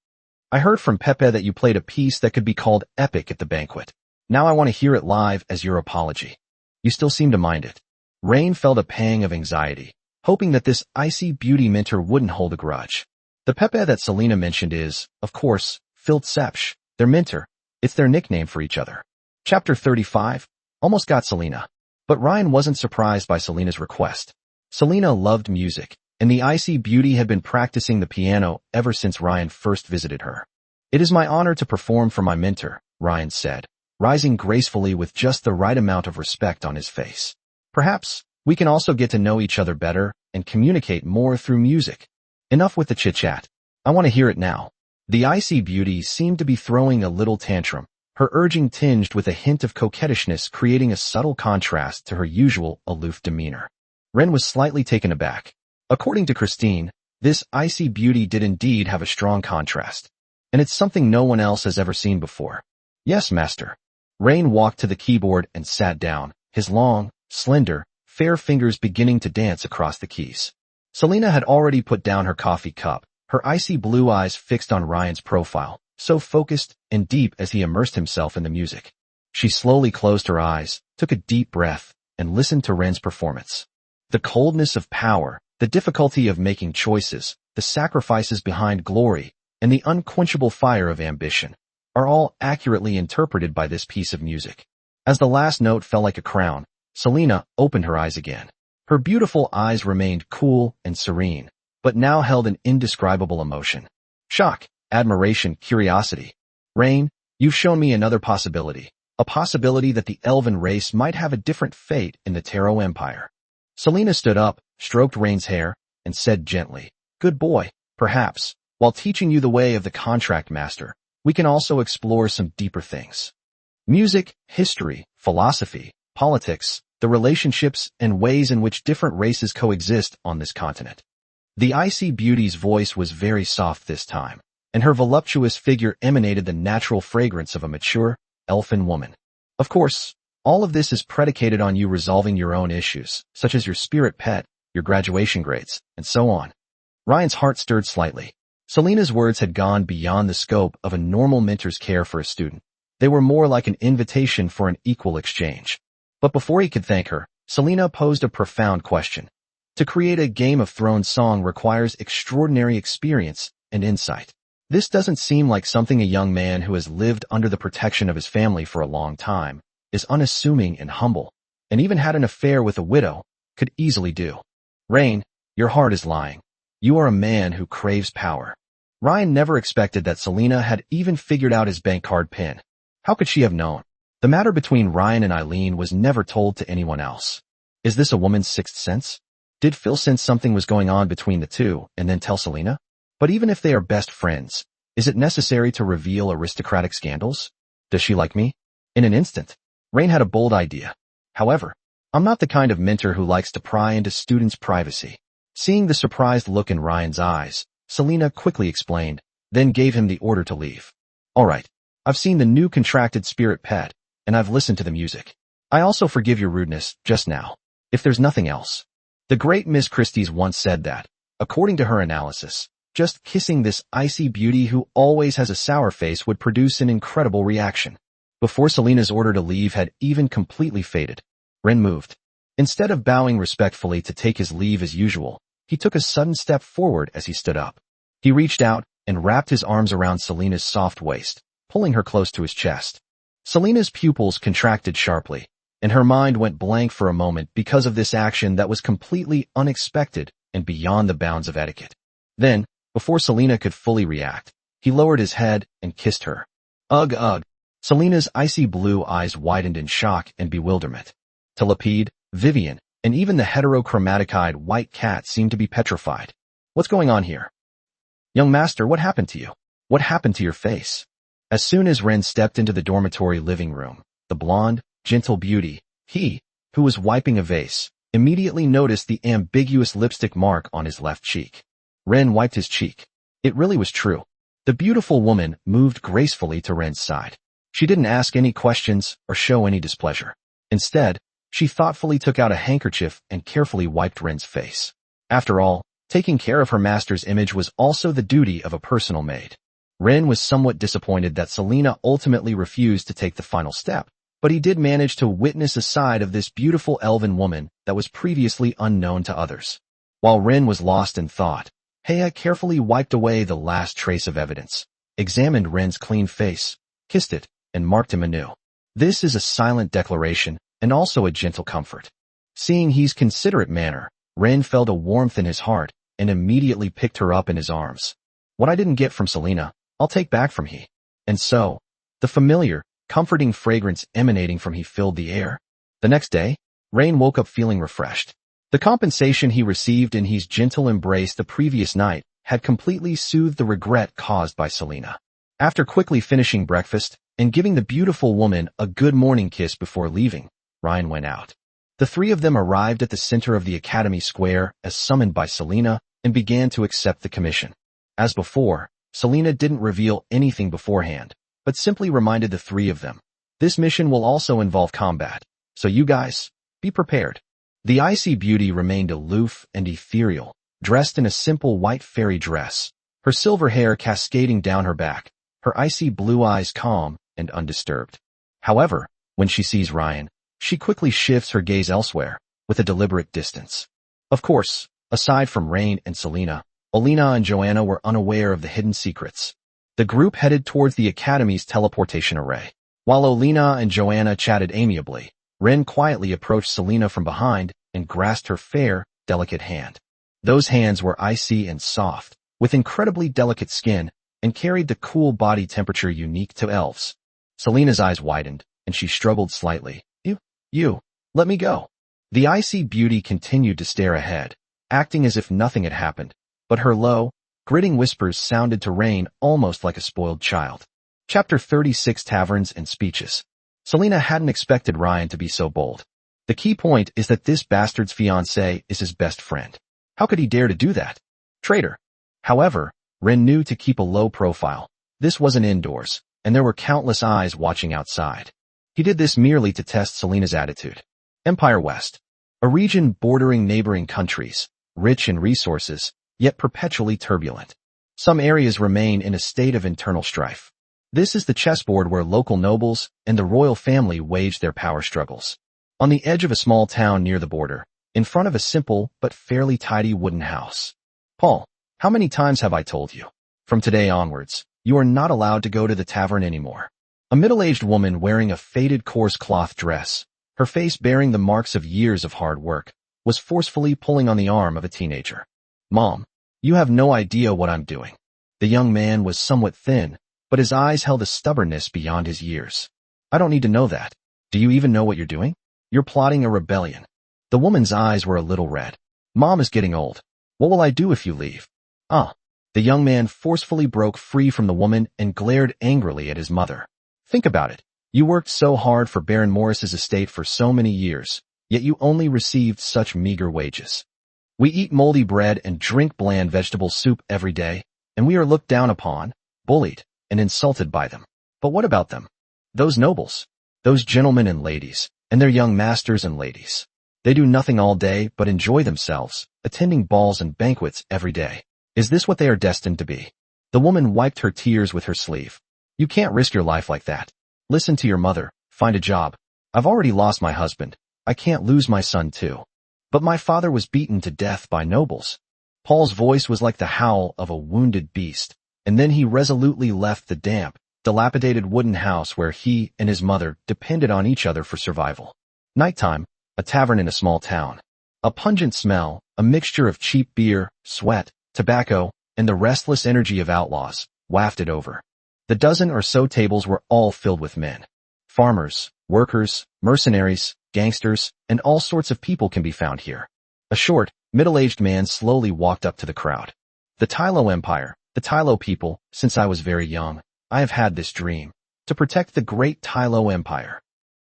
I heard from Pepe that you played a piece that could be called epic at the banquet. Now I want to hear it live as your apology. You still seem to mind it. Rain felt a pang of anxiety, hoping that this icy beauty mentor wouldn't hold a grudge. The Pepe that Selena mentioned is, of course, Filtsepsh, their mentor. It's their nickname for each other. Chapter 35, almost got Selena. But Ryan wasn't surprised by Selena's request. Selena loved music, and the icy beauty had been practicing the piano ever since Ryan first visited her. It is my honor to perform for my mentor, Ryan said, rising gracefully with just the right amount of respect on his face. Perhaps we can also get to know each other better and communicate more through music. Enough with the chit-chat. I want to hear it now. The icy beauty seemed to be throwing a little tantrum, her urging tinged with a hint of coquettishness creating a subtle contrast to her usual aloof demeanor. Ren was slightly taken aback. According to Christine, this icy beauty did indeed have a strong contrast, and it's something no one else has ever seen before. Yes, master. Rain walked to the keyboard and sat down, his long, slender, fair fingers beginning to dance across the keys. Selena had already put down her coffee cup, her icy blue eyes fixed on Ryan's profile, so focused and deep as he immersed himself in the music. She slowly closed her eyes, took a deep breath, and listened to Ren's performance. The coldness of power, the difficulty of making choices, the sacrifices behind glory, and the unquenchable fire of ambition are all accurately interpreted by this piece of music. As the last note fell like a crown, Selena opened her eyes again. Her beautiful eyes remained cool and serene, but now held an indescribable emotion. Shock, admiration, curiosity. Rain, you've shown me another possibility, a possibility that the elven race might have a different fate in the Taro Empire. Selena stood up, stroked Rain's hair, and said gently, Good boy, perhaps, while teaching you the way of the contract master, we can also explore some deeper things. Music, history, philosophy, politics, the relationships and ways in which different races coexist on this continent. The icy beauty's voice was very soft this time, and her voluptuous figure emanated the natural fragrance of a mature, elfin woman. Of course, all of this is predicated on you resolving your own issues, such as your spirit pet, your graduation grades, and so on. Ryan's heart stirred slightly. Selena's words had gone beyond the scope of a normal mentor's care for a student. They were more like an invitation for an equal exchange. But before he could thank her, Selena posed a profound question. To create a Game of Thrones song requires extraordinary experience and insight. This doesn't seem like something a young man who has lived under the protection of his family for a long time, is unassuming and humble, and even had an affair with a widow, could easily do. Rain, your heart is lying. You are a man who craves power. Ryan never expected that Selena had even figured out his bank card PIN. How could she have known? The matter between Ryan and Eileen was never told to anyone else. Is this a woman's sixth sense? Did Phil sense something was going on between the two and then tell Selena? But even if they are best friends, is it necessary to reveal aristocratic scandals? Does she like me? In an instant, Rain had a bold idea. However, I'm not the kind of mentor who likes to pry into students' privacy. Seeing the surprised look in Ryan's eyes, Selena quickly explained, then gave him the order to leave. All right, I've seen the new contracted spirit pet, and I've listened to the music. I also forgive your rudeness just now. If there's nothing else. The great Miss Christie's once said that, according to her analysis, just kissing this icy beauty who always has a sour face would produce an incredible reaction. Before Selena's order to leave had even completely faded, Ren moved. Instead of bowing respectfully to take his leave as usual, he took a sudden step forward as he stood up. He reached out and wrapped his arms around Selena's soft waist, pulling her close to his chest. Selena's pupils contracted sharply, and her mind went blank for a moment because of this action that was completely unexpected and beyond the bounds of etiquette. Then, before Selena could fully react, he lowered his head and kissed her. Ugh, ugh. Selena's icy blue eyes widened in shock and bewilderment. Telepede, Vivian, and even the heterochromatic-eyed white cat seemed to be petrified. What's going on here? Young master, what happened to you? What happened to your face? As soon as Ren stepped into the dormitory living room, the blonde, gentle beauty, who was wiping a vase, immediately noticed the ambiguous lipstick mark on his left cheek. Ren wiped his cheek. It really was true. The beautiful woman moved gracefully to Ren's side. She didn't ask any questions or show any displeasure. Instead, she thoughtfully took out a handkerchief and carefully wiped Ren's face. After all, taking care of her master's image was also the duty of a personal maid. Ren was somewhat disappointed that Selena ultimately refused to take the final step, but he did manage to witness a side of this beautiful elven woman that was previously unknown to others. While Ren was lost in thought, Heya carefully wiped away the last trace of evidence, examined Ren's clean face, kissed it, and marked him anew. This is a silent declaration and also a gentle comfort. Seeing his considerate manner, Ren felt a warmth in his heart and immediately picked her up in his arms. What I didn't get from Selena, I'll take back from he. And so, the familiar, comforting fragrance emanating from he filled the air. The next day, Rain woke up feeling refreshed. The compensation he received in his gentle embrace the previous night had completely soothed the regret caused by Selena. After quickly finishing breakfast and giving the beautiful woman a good morning kiss before leaving, Ryan went out. The three of them arrived at the center of the academy square as summoned by Selena and began to accept the commission. As before, Selena didn't reveal anything beforehand, but simply reminded the three of them. This mission will also involve combat, so you guys, be prepared. The icy beauty remained aloof and ethereal, dressed in a simple white fairy dress, her silver hair cascading down her back, her icy blue eyes calm and undisturbed. However, when she sees Ryan, she quickly shifts her gaze elsewhere, with a deliberate distance. Of course, aside from Rain and Selena, Olina and Joanna were unaware of the hidden secrets. The group headed towards the Academy's teleportation array. While Olina and Joanna chatted amiably, Ren quietly approached Selena from behind and grasped her fair, delicate hand. Those hands were icy and soft, with incredibly delicate skin, and carried the cool body temperature unique to elves. Selena's eyes widened, and she struggled slightly. You, let me go. The icy beauty continued to stare ahead, acting as if nothing had happened, but her low, gritting whispers sounded to Rain almost like a spoiled child. Chapter 36 Taverns and Speeches. Selena hadn't expected Ryan to be so bold. The key point is that this bastard's fiancé is his best friend. How could he dare to do that? Traitor. However, Ren knew to keep a low profile. This wasn't indoors, and there were countless eyes watching outside. He did this merely to test Selena's attitude. Empire West. A region bordering neighboring countries, rich in resources, yet perpetually turbulent. Some areas remain in a state of internal strife. This is the chessboard where local nobles and the royal family waged their power struggles. On the edge of a small town near the border, in front of a simple but fairly tidy wooden house. Paul, how many times have I told you? From today onwards, you are not allowed to go to the tavern anymore. A middle-aged woman wearing a faded coarse cloth dress, her face bearing the marks of years of hard work, was forcefully pulling on the arm of a teenager. Mom, you have no idea what I'm doing. The young man was somewhat thin, but his eyes held a stubbornness beyond his years. I don't need to know that. Do you even know what you're doing? You're plotting a rebellion. The woman's eyes were a little red. Mom is getting old. What will I do if you leave? The young man forcefully broke free from the woman and glared angrily at his mother. Think about it. You worked so hard for Baron Morris's estate for so many years, yet you only received such meager wages. We eat moldy bread and drink bland vegetable soup every day, and we are looked down upon, bullied, and insulted by them. But what about them? Those nobles, those gentlemen and ladies, and their young masters and ladies. They do nothing all day but enjoy themselves, attending balls and banquets every day. Is this what they are destined to be? The woman wiped her tears with her sleeve. You can't risk your life like that. Listen to your mother, find a job. I've already lost my husband. I can't lose my son too. But my father was beaten to death by nobles. Paul's voice was like the howl of a wounded beast, and then he resolutely left the damp, dilapidated wooden house where he and his mother depended on each other for survival. Nighttime, a tavern in a small town. A pungent smell, a mixture of cheap beer, sweat, tobacco, and the restless energy of outlaws, wafted over. The dozen or so tables were all filled with men. Farmers, workers, mercenaries, gangsters, and all sorts of people can be found here. A short, middle-aged man slowly walked up to the crowd. The Tylo Empire, the Tylo people, since I was very young, I have had this dream, to protect the great Tylo Empire.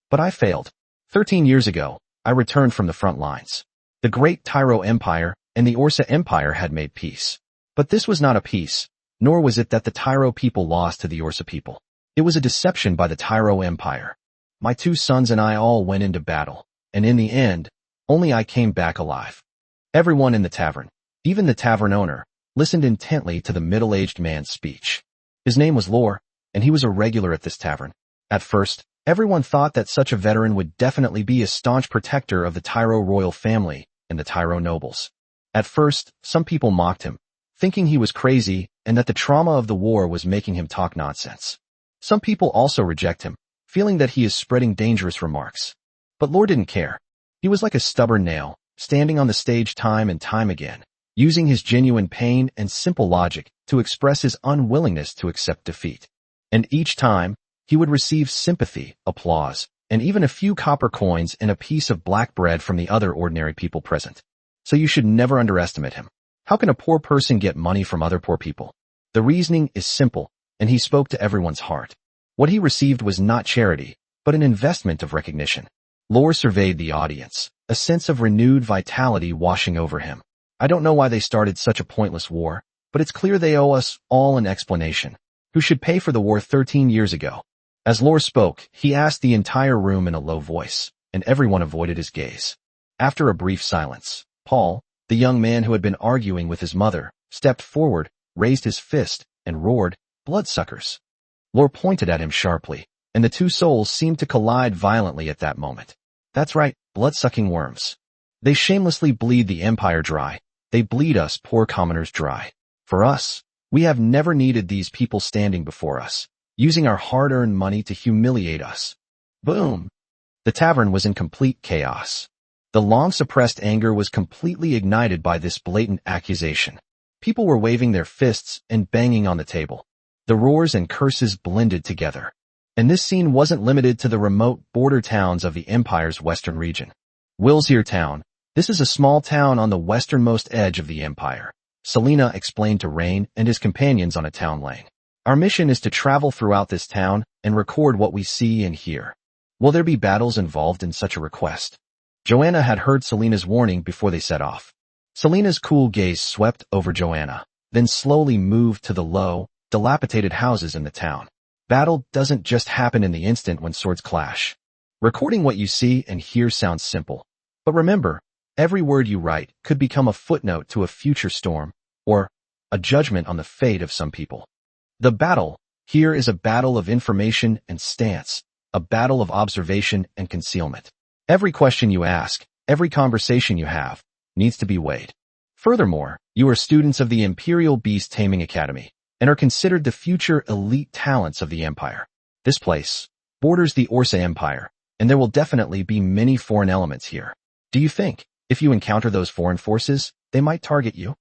But I failed. 13 years ago, I returned from the front lines. The great Tyro Empire and the Orsa Empire had made peace. But this was not a peace, nor was it that the Tyro people lost to the Orsa people. It was a deception by the Tyro Empire. My 2 sons and I all went into battle, and in the end, only I came back alive. Everyone in the tavern, even the tavern owner, listened intently to the middle-aged man's speech. His name was Lore, and he was a regular at this tavern. At first, everyone thought that such a veteran would definitely be a staunch protector of the Tyro royal family and the Tyro nobles. At first, some people mocked him, thinking he was crazy and that the trauma of the war was making him talk nonsense. Some people also reject him, feeling that he is spreading dangerous remarks. But Lore didn't care. He was like a stubborn nail, standing on the stage time and time again, using his genuine pain and simple logic to express his unwillingness to accept defeat. And each time, he would receive sympathy, applause, and even a few copper coins and a piece of black bread from the other ordinary people present. So you should never underestimate him. How can a poor person get money from other poor people? The reasoning is simple, and he spoke to everyone's heart. What he received was not charity, but an investment of recognition. Lore surveyed the audience, a sense of renewed vitality washing over him. I don't know why they started such a pointless war, but it's clear they owe us all an explanation. Who should pay for the war 13 years ago? As Lore spoke, he asked the entire room in a low voice, and everyone avoided his gaze. After a brief silence, Paul, the young man who had been arguing with his mother, stepped forward, raised his fist, and roared, "Bloodsuckers!" Lore pointed at him sharply, and the 2 souls seemed to collide violently at that moment. That's right, blood-sucking worms. They shamelessly bleed the empire dry. They bleed us poor commoners dry. For us, we have never needed these people standing before us, using our hard-earned money to humiliate us. Boom! The tavern was in complete chaos. The long-suppressed anger was completely ignited by this blatant accusation. People were waving their fists and banging on the table. The roars and curses blended together. And this scene wasn't limited to the remote border towns of the Empire's western region. Wilshere Town. This is a small town on the westernmost edge of the Empire. Selena explained to Rain and his companions on a town lane. Our mission is to travel throughout this town and record what we see and hear. Will there be battles involved in such a request? Joanna had heard Selena's warning before they set off. Selena's cool gaze swept over Joanna, then slowly moved to the low, dilapidated houses in the town. Battle doesn't just happen in the instant when swords clash. Recording what you see and hear sounds simple. But remember, every word you write could become a footnote to a future storm, or a judgment on the fate of some people. The battle, Here is a battle of information and stance, a battle of observation and concealment. Every question you ask, every conversation you have, needs to be weighed. Furthermore, you are students of the Imperial Beast Taming Academy and are considered the future elite talents of the Empire. This place borders the Orsa Empire, and there will definitely be many foreign elements here. Do you think, if you encounter those foreign forces, they might target you?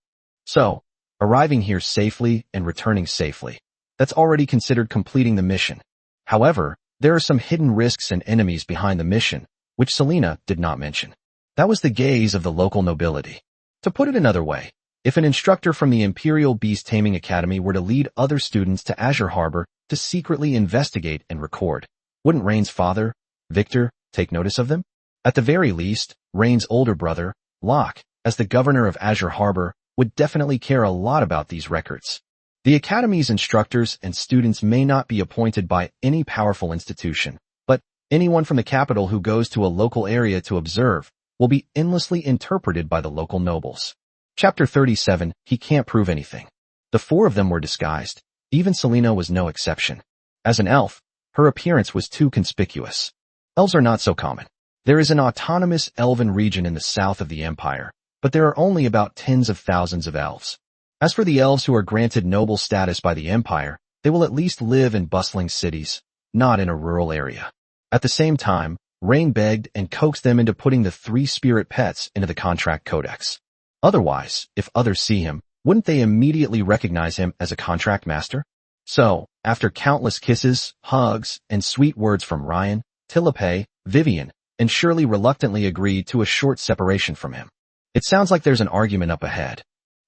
So, arriving here safely and returning safely, that's already considered completing the mission. However, there are some hidden risks and enemies behind the mission, which Selena did not mention. That was the gaze of the local nobility. To put it another way, if an instructor from the Imperial Beast Taming Academy were to lead other students to Azure Harbor to secretly investigate and record, wouldn't Rain's father, Victor, take notice of them? At the very least, Rain's older brother, Locke, as the governor of Azure Harbor, would definitely care a lot about these records. The Academy's instructors and students may not be appointed by any powerful institution, but anyone from the capital who goes to a local area to observe will be endlessly interpreted by the local nobles. Chapter 37, He Can't Prove Anything. The four of them were disguised. Even Selena was no exception. As an elf, her appearance was too conspicuous. Elves are not so common. There is an autonomous elven region in the south of the Empire, but there are only about tens of thousands of elves. As for the elves who are granted noble status by the Empire, they will at least live in bustling cities, not in a rural area. At the same time, Rain begged and coaxed them into putting the 3 spirit pets into the contract codex. Otherwise, if others see him, wouldn't they immediately recognize him as a contract master? So, after countless kisses, hugs, and sweet words from Ryan, Tilape, Vivian, and Shirley reluctantly agreed to a short separation from him. It sounds like there's an argument up ahead.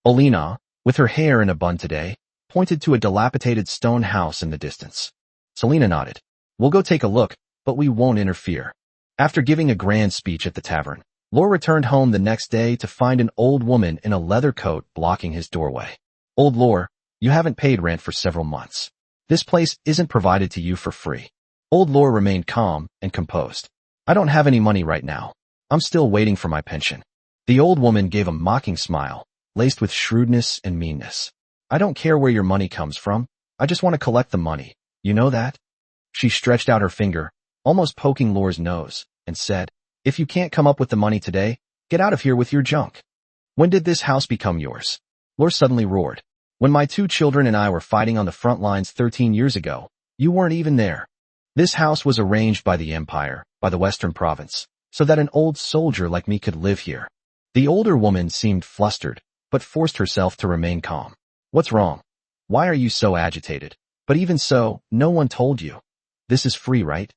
Olina, with her hair in a bun today, pointed to a dilapidated stone house in the distance. Selena nodded. We'll go take a look, but we won't interfere. After giving a grand speech at the tavern, Lore returned home the next day to find an old woman in a leather coat blocking his doorway. Old Lore, you haven't paid rent for several months. This place isn't provided to you for free. Old Lore remained calm and composed. I don't have any money right now. I'm still waiting for my pension. The old woman gave a mocking smile, laced with shrewdness and meanness. I don't care where your money comes from. I just want to collect the money. You know that? She stretched out her finger, almost poking Lore's nose, and said, if you can't come up with the money today, get out of here with your junk. When did this house become yours? Lore suddenly roared. When my 2 children and I were fighting on the front lines 13 years ago, you weren't even there. This house was arranged by the Empire, by the Western Province, so that an old soldier like me could live here. The older woman seemed flustered, but forced herself to remain calm. What's wrong? Why are you so agitated? But even so, no one told you. This is free, right?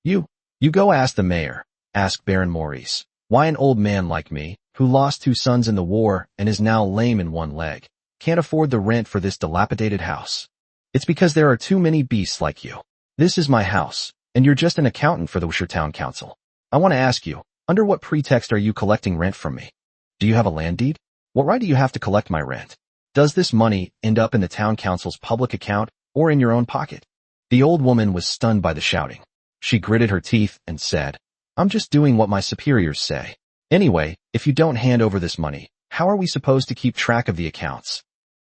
You go ask the mayor, asked Baron Maurice. Why an old man like me, who lost 2 sons in the war and is now lame in one leg, can't afford the rent for this dilapidated house? It's because there are too many beasts like you. This is my house, and you're just an accountant for the Wisher Town Council. I want to ask you, under what pretext are you collecting rent from me? Do you have a land deed? What right do you have to collect my rent? Does this money end up in the town council's public account or in your own pocket? The old woman was stunned by the shouting. She gritted her teeth and said, I'm just doing what my superiors say. Anyway, if you don't hand over this money, how are we supposed to keep track of the accounts?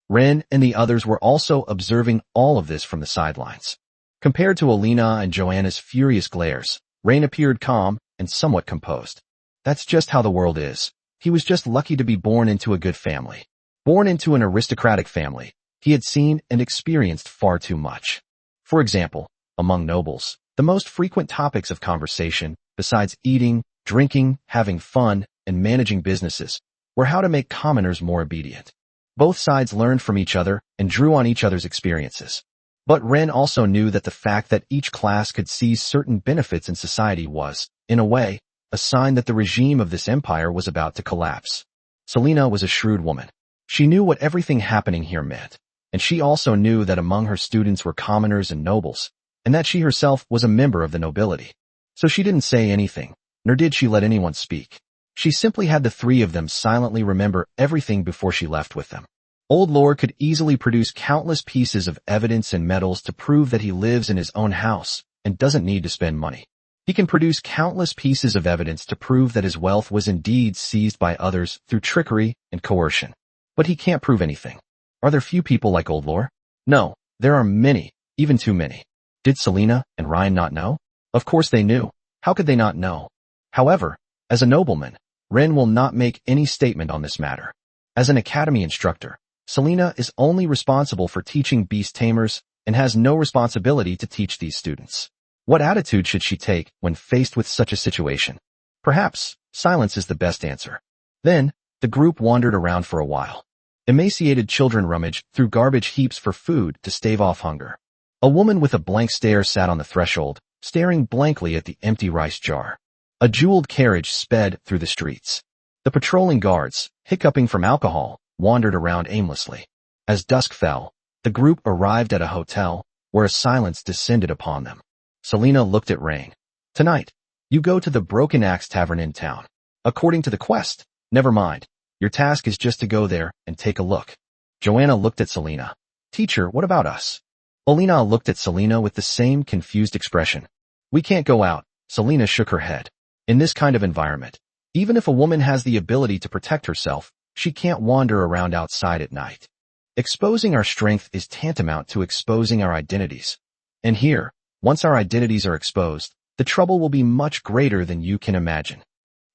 Ren and the others were also observing all of this from the sidelines. Compared to Olina and Joanna's furious glares, Rain appeared calm and somewhat composed. That's just how the world is. He was just lucky to be born into a good family. Born into an aristocratic family, he had seen and experienced far too much. For example, among nobles, the most frequent topics of conversation, besides eating, drinking, having fun, and managing businesses, were how to make commoners more obedient. Both sides learned from each other and drew on each other's experiences. But Ren also knew that the fact that each class could seize certain benefits in society was, in a way, a sign that the regime of this empire was about to collapse. Selena was a shrewd woman. She knew what everything happening here meant, and she also knew that among her students were commoners and nobles, and that she herself was a member of the nobility. So she didn't say anything, nor did she let anyone speak. She simply had the 3 of them silently remember everything before she left with them. Old Lore could easily produce countless pieces of evidence and medals to prove that he lives in his own house and doesn't need to spend money. He can produce countless pieces of evidence to prove that his wealth was indeed seized by others through trickery and coercion. But he can't prove anything. Are there few people like Old Lore? No, there are many, Even too many. Did Selena and Ryan not know? Of course they knew. How could they not know? However, as a nobleman, Ren will not make any statement on this matter. As an academy instructor, Selena is only responsible for teaching beast tamers and has no responsibility to teach these students. What attitude should she take when faced with such a situation? Perhaps silence is the best answer. Then, the group wandered around for a while. Emaciated children rummaged through garbage heaps for food to stave off hunger. A woman with a blank stare sat on the threshold, staring blankly at the empty rice jar. A jeweled carriage sped through the streets. The patrolling guards, hiccuping from alcohol, wandered around aimlessly. As dusk fell, the group arrived at a hotel, where a silence descended upon them. Selena looked at Rain. Tonight, you go to the Broken Axe Tavern in town. According to the quest, never mind. Your task is just to go there and take a look. Joanna looked at Selena. Teacher, what about us? Olina looked at Selena with the same confused expression. We can't go out. Selena shook her head. In this kind of environment, even if a woman has the ability to protect herself, she can't wander around outside at night. Exposing our strength is tantamount to exposing our identities. And here, once our identities are exposed, the trouble will be much greater than you can imagine.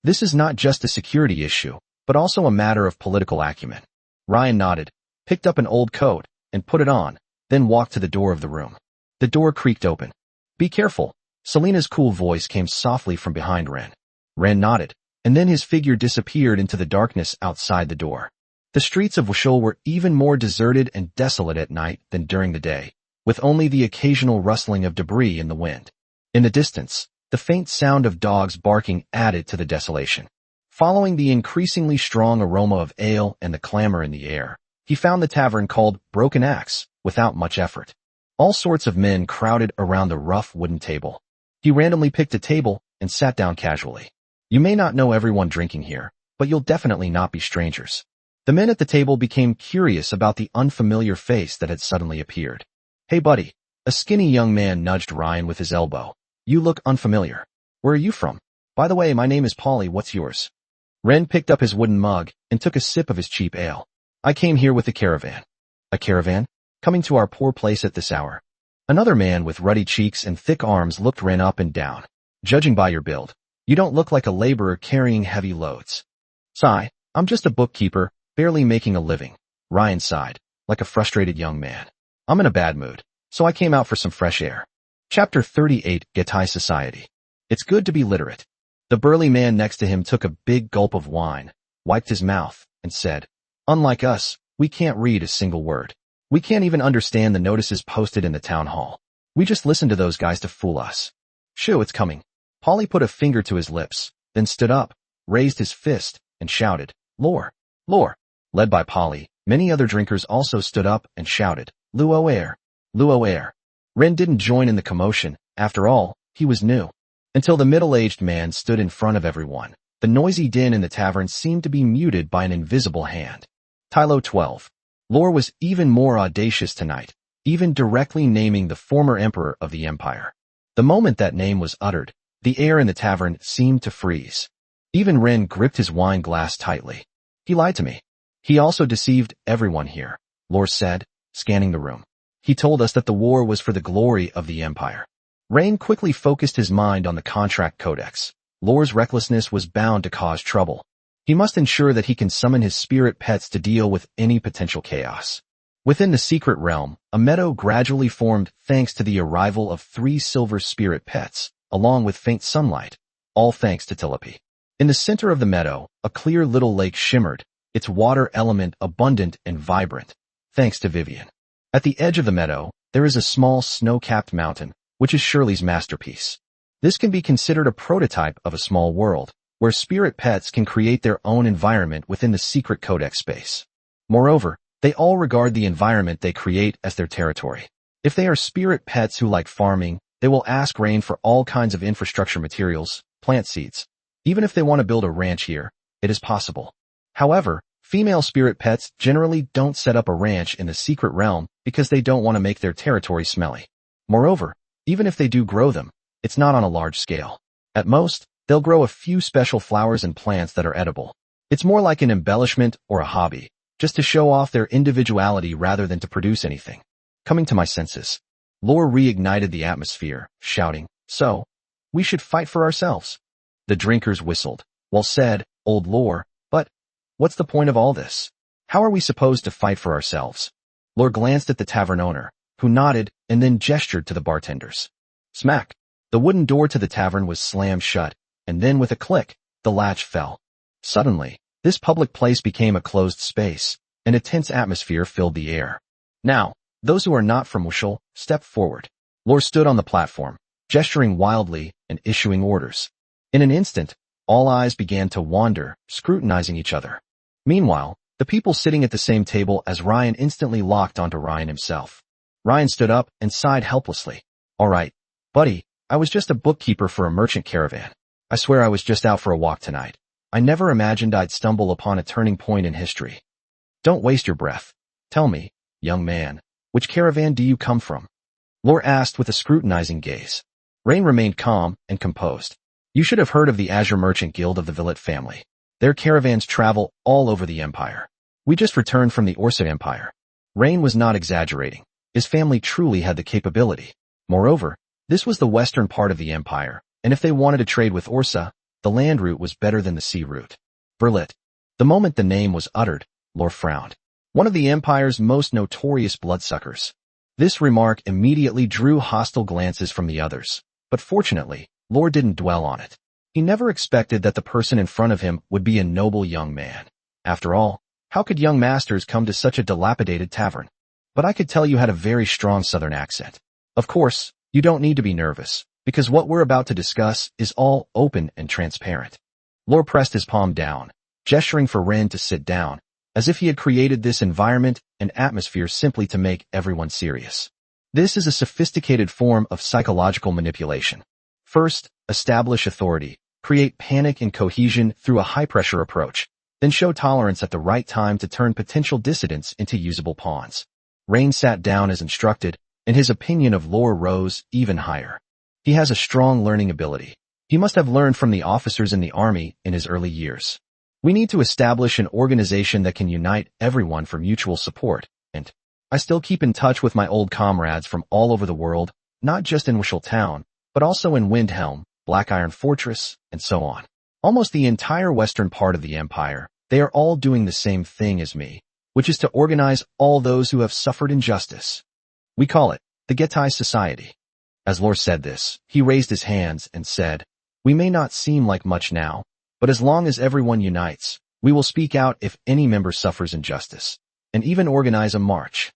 This is not just a security issue, but also a matter of political acumen. Ryan nodded, picked up an old coat, and put it on, then walked to the door of the room. The door creaked open. Be careful. Selena's cool voice came softly from behind Ren. Ren nodded, and then his figure disappeared into the darkness outside the door. The streets of Wushul were even more deserted and desolate at night than during the day, with only the occasional rustling of debris in the wind. In the distance, the faint sound of dogs barking added to the desolation. Following the increasingly strong aroma of ale and the clamor in the air, he found the tavern called Broken Axe, without much effort. All sorts of men crowded around the rough wooden table. He randomly picked a table and sat down casually. You may not know everyone drinking here, but you'll definitely not be strangers. The men at the table became curious about the unfamiliar face that had suddenly appeared. Hey buddy, a skinny young man nudged Ryan with his elbow. You look unfamiliar. Where are you from? By the way, my name is Polly, what's yours? Ren picked up his wooden mug and took a sip of his cheap ale. I came here with a caravan. A caravan? Coming to our poor place at this hour? Another man with ruddy cheeks and thick arms looked Ren up and down. Judging by your build, you don't look like a laborer carrying heavy loads. Sigh, I'm just a bookkeeper, barely making a living. Ryan sighed, like a frustrated young man. I'm in a bad mood, so I came out for some fresh air. Chapter 38, Getai Society. It's good to be literate. The burly man next to him took a big gulp of wine, wiped his mouth, and said, Unlike us, we can't read a single word. We can't even understand the notices posted in the town hall. We just listen to those guys to fool us. Shoo, it's coming. Polly put a finger to his lips, then stood up, raised his fist, and shouted, Lore! Lore! Led by Polly, many other drinkers also stood up and shouted, Luo air! Luo air! Ren didn't join in the commotion, after all, he was new. Until the middle-aged man stood in front of everyone, the noisy din in the tavern seemed to be muted by an invisible hand. Tylo 12. Lore was even more audacious tonight, even directly naming the former emperor of the empire. The moment that name was uttered, the air in the tavern seemed to freeze. Even Ren gripped his wine glass tightly. He lied to me. He also deceived everyone here, Lore said, scanning the room. He told us that the war was for the glory of the empire. Rain quickly focused his mind on the contract codex. Lore's recklessness was bound to cause trouble. He must ensure that he can summon his spirit pets to deal with any potential chaos. Within the secret realm, a meadow gradually formed thanks to the arrival of 3 silver spirit pets, along with faint sunlight, all thanks to Tilopi. In the center of the meadow, a clear little lake shimmered, its water element abundant and vibrant, thanks to Vivian. At the edge of the meadow, there is a small snow-capped mountain, which is Shirley's masterpiece. This can be considered a prototype of a small world, where spirit pets can create their own environment within the secret codex space. Moreover, they all regard the environment they create as their territory. If they are spirit pets who like farming, they will ask Rain for all kinds of infrastructure materials, plant seeds. Even if they want to build a ranch here, it is possible. However, female spirit pets generally don't set up a ranch in the secret realm because they don't want to make their territory smelly. Moreover, even if they do grow them, it's not on a large scale. At most, they'll grow a few special flowers and plants that are edible. It's more like an embellishment or a hobby, just to show off their individuality rather than to produce anything. Coming to my senses. Lore reignited the atmosphere, shouting, "So, we should fight for ourselves." The drinkers whistled. "Well said, old Lore, but what's the point of all this? How are we supposed to fight for ourselves?" Lore glanced at the tavern owner, who nodded and then gestured to the bartenders. Smack! The wooden door to the tavern was slammed shut, and then with a click, the latch fell. Suddenly, this public place became a closed space, and a tense atmosphere filled the air. "Now, those who are not from Wushel, step forward." Lore stood on the platform, gesturing wildly and issuing orders. In an instant, all eyes began to wander, scrutinizing each other. Meanwhile, the people sitting at the same table as Ryan instantly locked onto Ryan himself. Ryan stood up and sighed helplessly. "All right, buddy, I was just a bookkeeper for a merchant caravan. I swear I was just out for a walk tonight. I never imagined I'd stumble upon a turning point in history." "Don't waste your breath. Tell me, young man, which caravan do you come from?" Lore asked with a scrutinizing gaze. Rain remained calm and composed. "You should have heard of the Azure Merchant Guild of the Villet family. Their caravans travel all over the Empire. We just returned from the Orsa Empire." Rain was not exaggerating. His family truly had the capability. Moreover, this was the western part of the Empire, and if they wanted to trade with Orsa, the land route was better than the sea route. Verlet. The moment the name was uttered, Lore frowned. One of the Empire's most notorious bloodsuckers. This remark immediately drew hostile glances from the others, but fortunately, Lore didn't dwell on it. He never expected that the person in front of him would be a noble young man. After all, how could young masters come to such a dilapidated tavern? "But I could tell you had a very strong southern accent. Of course, you don't need to be nervous, because what we're about to discuss is all open and transparent." Lore pressed his palm down, gesturing for Ren to sit down, as if he had created this environment and atmosphere simply to make everyone serious. This is a sophisticated form of psychological manipulation. First, establish authority, create panic and cohesion through a high-pressure approach, then show tolerance at the right time to turn potential dissidents into usable pawns. Rain sat down as instructed, and his opinion of Lore rose even higher. He has a strong learning ability. He must have learned from the officers in the army in his early years. We need to establish an organization that can unite everyone for mutual support, and I still keep in touch with my old comrades from all over the world, not just in Wushel Town, but also in Windhelm, Black Iron Fortress, and so on. Almost the entire western part of the Empire, they are all doing the same thing as me, which is to organize all those who have suffered injustice. We call it the Getai Society. As Lore said this, he raised his hands and said, "We may not seem like much now, but as long as everyone unites, we will speak out if any member suffers injustice, and even organize a march."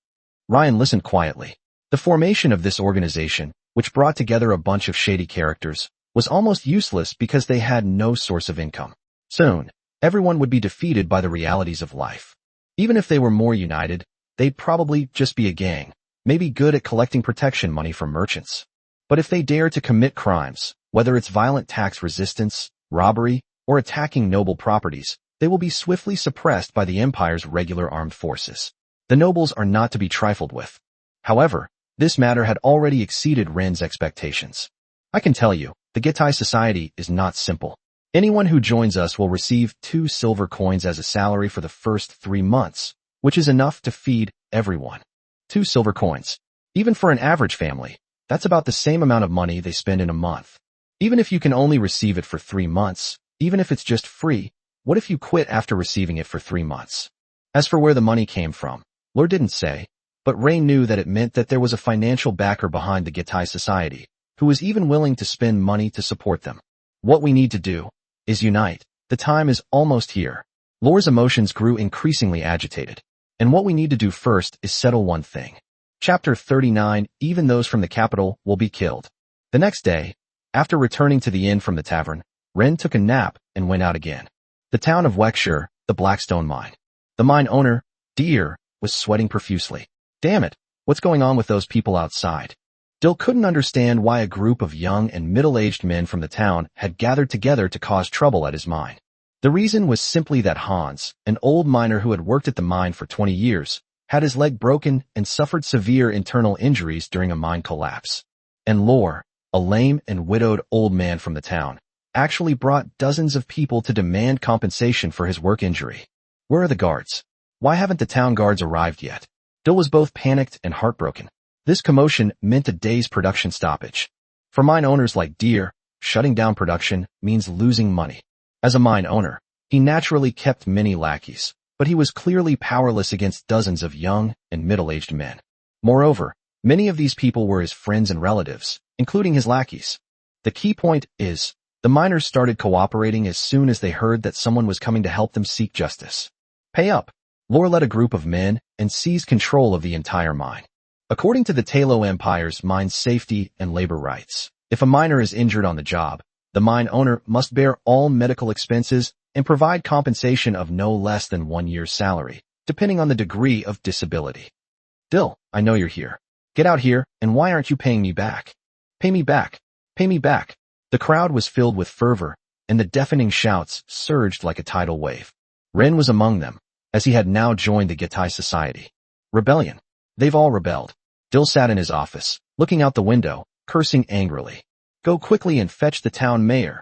Ryan listened quietly. The formation of this organization, which brought together a bunch of shady characters, was almost useless because they had no source of income. Soon, everyone would be defeated by the realities of life. Even if they were more united, they'd probably just be a gang, maybe good at collecting protection money from merchants. But if they dare to commit crimes, whether it's violent tax resistance, robbery, or attacking noble properties, they will be swiftly suppressed by the Empire's regular armed forces. The nobles are not to be trifled with. However, this matter had already exceeded Ren's expectations. "I can tell you, the Getai Society is not simple. Anyone who joins us will receive 2 silver coins as a salary for the first 3 months, which is enough to feed everyone. 2 silver coins. Even for an average family, that's about the same amount of money they spend in a month. Even if you can only receive it for 3 months, even if it's just free, what if you quit after receiving it for 3 months? As for where the money came from, Lore didn't say, but Ray knew that it meant that there was a financial backer behind the Getai Society, who was even willing to spend money to support them. What we need to do is unite. The time is almost here. Lore's emotions grew increasingly agitated. And what we need to do first is settle one thing. Chapter 39, even those from the capital will be killed. The next day, after returning to the inn from the tavern, Ren took a nap and went out again. The town of Wexshire, the Blackstone mine. The mine owner, Deer, was sweating profusely. Damn it, what's going on with those people outside? Dill couldn't understand why a group of young and middle-aged men from the town had gathered together to cause trouble at his mine. The reason was simply that Hans, an old miner who had worked at the mine for 20 years, had his leg broken and suffered severe internal injuries during a mine collapse. And Lore, a lame and widowed old man from the town, actually brought dozens of people to demand compensation for his work injury. Where are the guards? Why haven't the town guards arrived yet? Dill was both panicked and heartbroken. This commotion meant a day's production stoppage. For mine owners like Deer, shutting down production means losing money. As a mine owner, he naturally kept many lackeys, but he was clearly powerless against dozens of young and middle-aged men. Moreover, many of these people were his friends and relatives, including his lackeys. The key point is, the miners started cooperating as soon as they heard that someone was coming to help them seek justice. Pay up. Lore led a group of men and seized control of the entire mine. According to the Talo Empire's mine safety and labor rights, if a miner is injured on the job, the mine owner must bear all medical expenses and provide compensation of no less than 1 year's salary, depending on the degree of disability. Dill, I know you're here. Get out here, and why aren't you paying me back? Pay me back. Pay me back. The crowd was filled with fervor, and the deafening shouts surged like a tidal wave. Ren was among them, as he had now joined the Gitai Society. Rebellion. They've all rebelled. Dill sat in his office, looking out the window, cursing angrily. Go quickly and fetch the town mayor.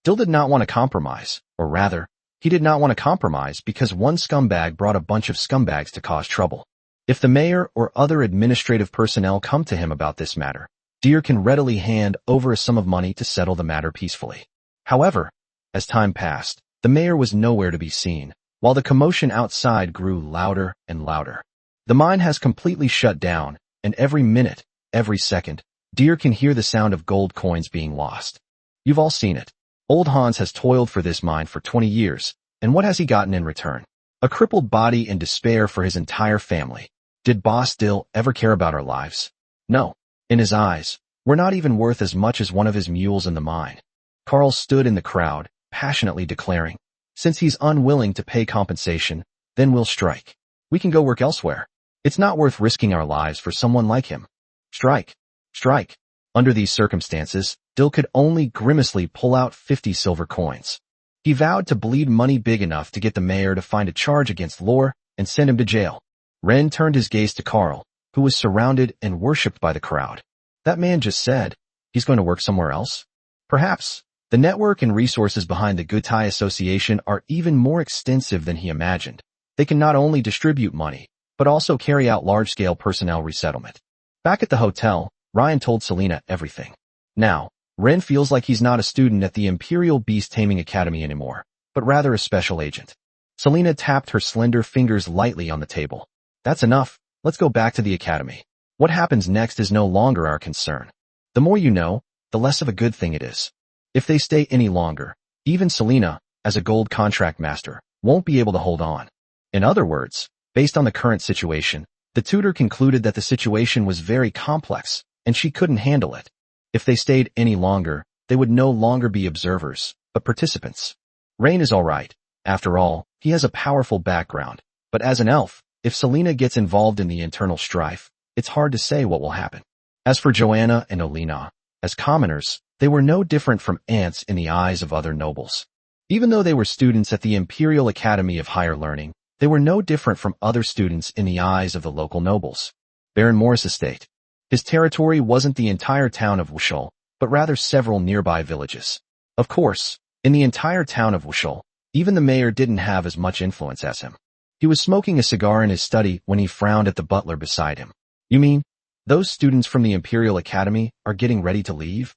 Dill did not want to compromise, or rather, he did not want to compromise because one scumbag brought a bunch of scumbags to cause trouble. If the mayor or other administrative personnel come to him about this matter, Deer can readily hand over a sum of money to settle the matter peacefully. However, as time passed, the mayor was nowhere to be seen, while the commotion outside grew louder and louder. The mine has completely shut down, and every minute, every second, Deer can hear the sound of gold coins being lost. You've all seen it. Old Hans has toiled for this mine for 20 years, and what has he gotten in return? A crippled body and despair for his entire family. Did Boss Dill ever care about our lives? No. In his eyes, we're not even worth as much as one of his mules in the mine. Carl stood in the crowd, passionately declaring, since he's unwilling to pay compensation, then we'll strike. We can go work elsewhere. It's not worth risking our lives for someone like him. Strike. Strike. Under these circumstances, Dill could only grimacely pull out 50 silver coins. He vowed to bleed money big enough to get the mayor to find a charge against Lore and send him to jail. Ren turned his gaze to Carl, who was surrounded and worshipped by the crowd. That man just said, he's going to work somewhere else? Perhaps. The network and resources behind the Gitai Association are even more extensive than he imagined. They can not only distribute money, but also carry out large-scale personnel resettlement. Back at the hotel, Ryan told Selena everything. Now, Ren feels like he's not a student at the Imperial Beast Taming Academy anymore, but rather a special agent. Selena tapped her slender fingers lightly on the table. That's enough. Let's go back to the academy. What happens next is no longer our concern. The more you know, the less of a good thing it is. If they stay any longer, even Selena, as a gold contract master, won't be able to hold on. In other words, based on the current situation, the tutor concluded that the situation was very complex, and she couldn't handle it. If they stayed any longer, they would no longer be observers, but participants. Rain is alright. After all, he has a powerful background. But as an elf, if Selena gets involved in the internal strife, it's hard to say what will happen. As for Joanna and Olina, as commoners, they were no different from ants in the eyes of other nobles. Even though they were students at the Imperial Academy of Higher Learning, they were no different from other students in the eyes of the local nobles. Baron Morris Estate. His territory wasn't the entire town of Wushul, but rather several nearby villages. Of course, in the entire town of Wushul, even the mayor didn't have as much influence as him. He was smoking a cigar in his study when he frowned at the butler beside him. You mean, those students from the Imperial Academy are getting ready to leave?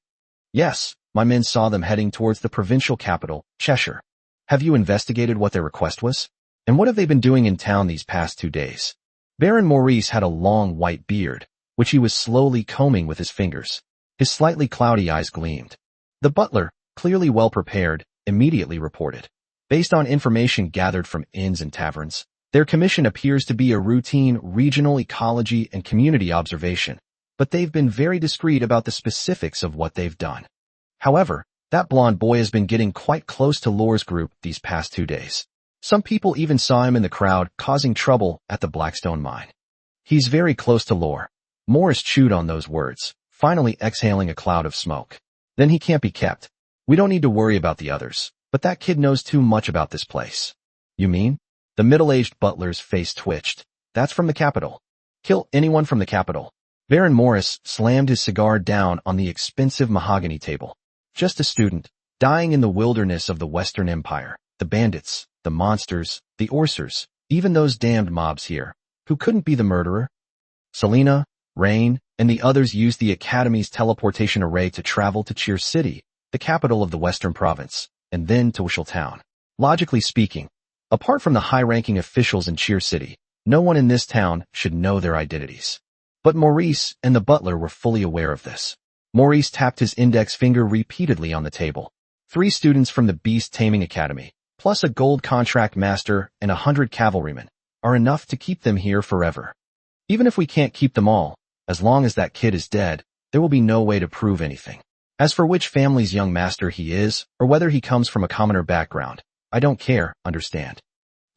Yes, my men saw them heading towards the provincial capital, Cheshire. Have you investigated what their request was? And what have they been doing in town these past 2 days? Baron Maurice had a long white beard, which he was slowly combing with his fingers. His slightly cloudy eyes gleamed. The butler, clearly well prepared, immediately reported. Based on information gathered from inns and taverns, their commission appears to be a routine regional ecology and community observation, but they've been very discreet about the specifics of what they've done. However, that blonde boy has been getting quite close to Lore's group these past 2 days. Some people even saw him in the crowd causing trouble at the Blackstone mine. He's very close to Lore. Morris chewed on those words, finally exhaling a cloud of smoke. Then he can't be kept. We don't need to worry about the others, but that kid knows too much about this place. You mean? The middle-aged butler's face twitched. That's from the capital. Kill anyone from the capital. Baron Morris slammed his cigar down on the expensive mahogany table. Just a student, dying in the wilderness of the Western Empire. The bandits, the monsters, the Orsers, even those damned mobs here. Who couldn't be the murderer? Selena, Rain, and the others used the Academy's teleportation array to travel to Cheer City, the capital of the Western Province, and then to Wushel Town. Logically speaking, apart from the high-ranking officials in Cheer City, no one in this town should know their identities. But Maurice and the butler were fully aware of this. Maurice tapped his index finger repeatedly on the table. 3 students from the Beast Taming Academy, plus a gold contract master and 100 cavalrymen, are enough to keep them here forever. Even if we can't keep them all, as long as that kid is dead, there will be no way to prove anything. As for which family's young master he is, or whether he comes from a commoner background, I don't care, understand?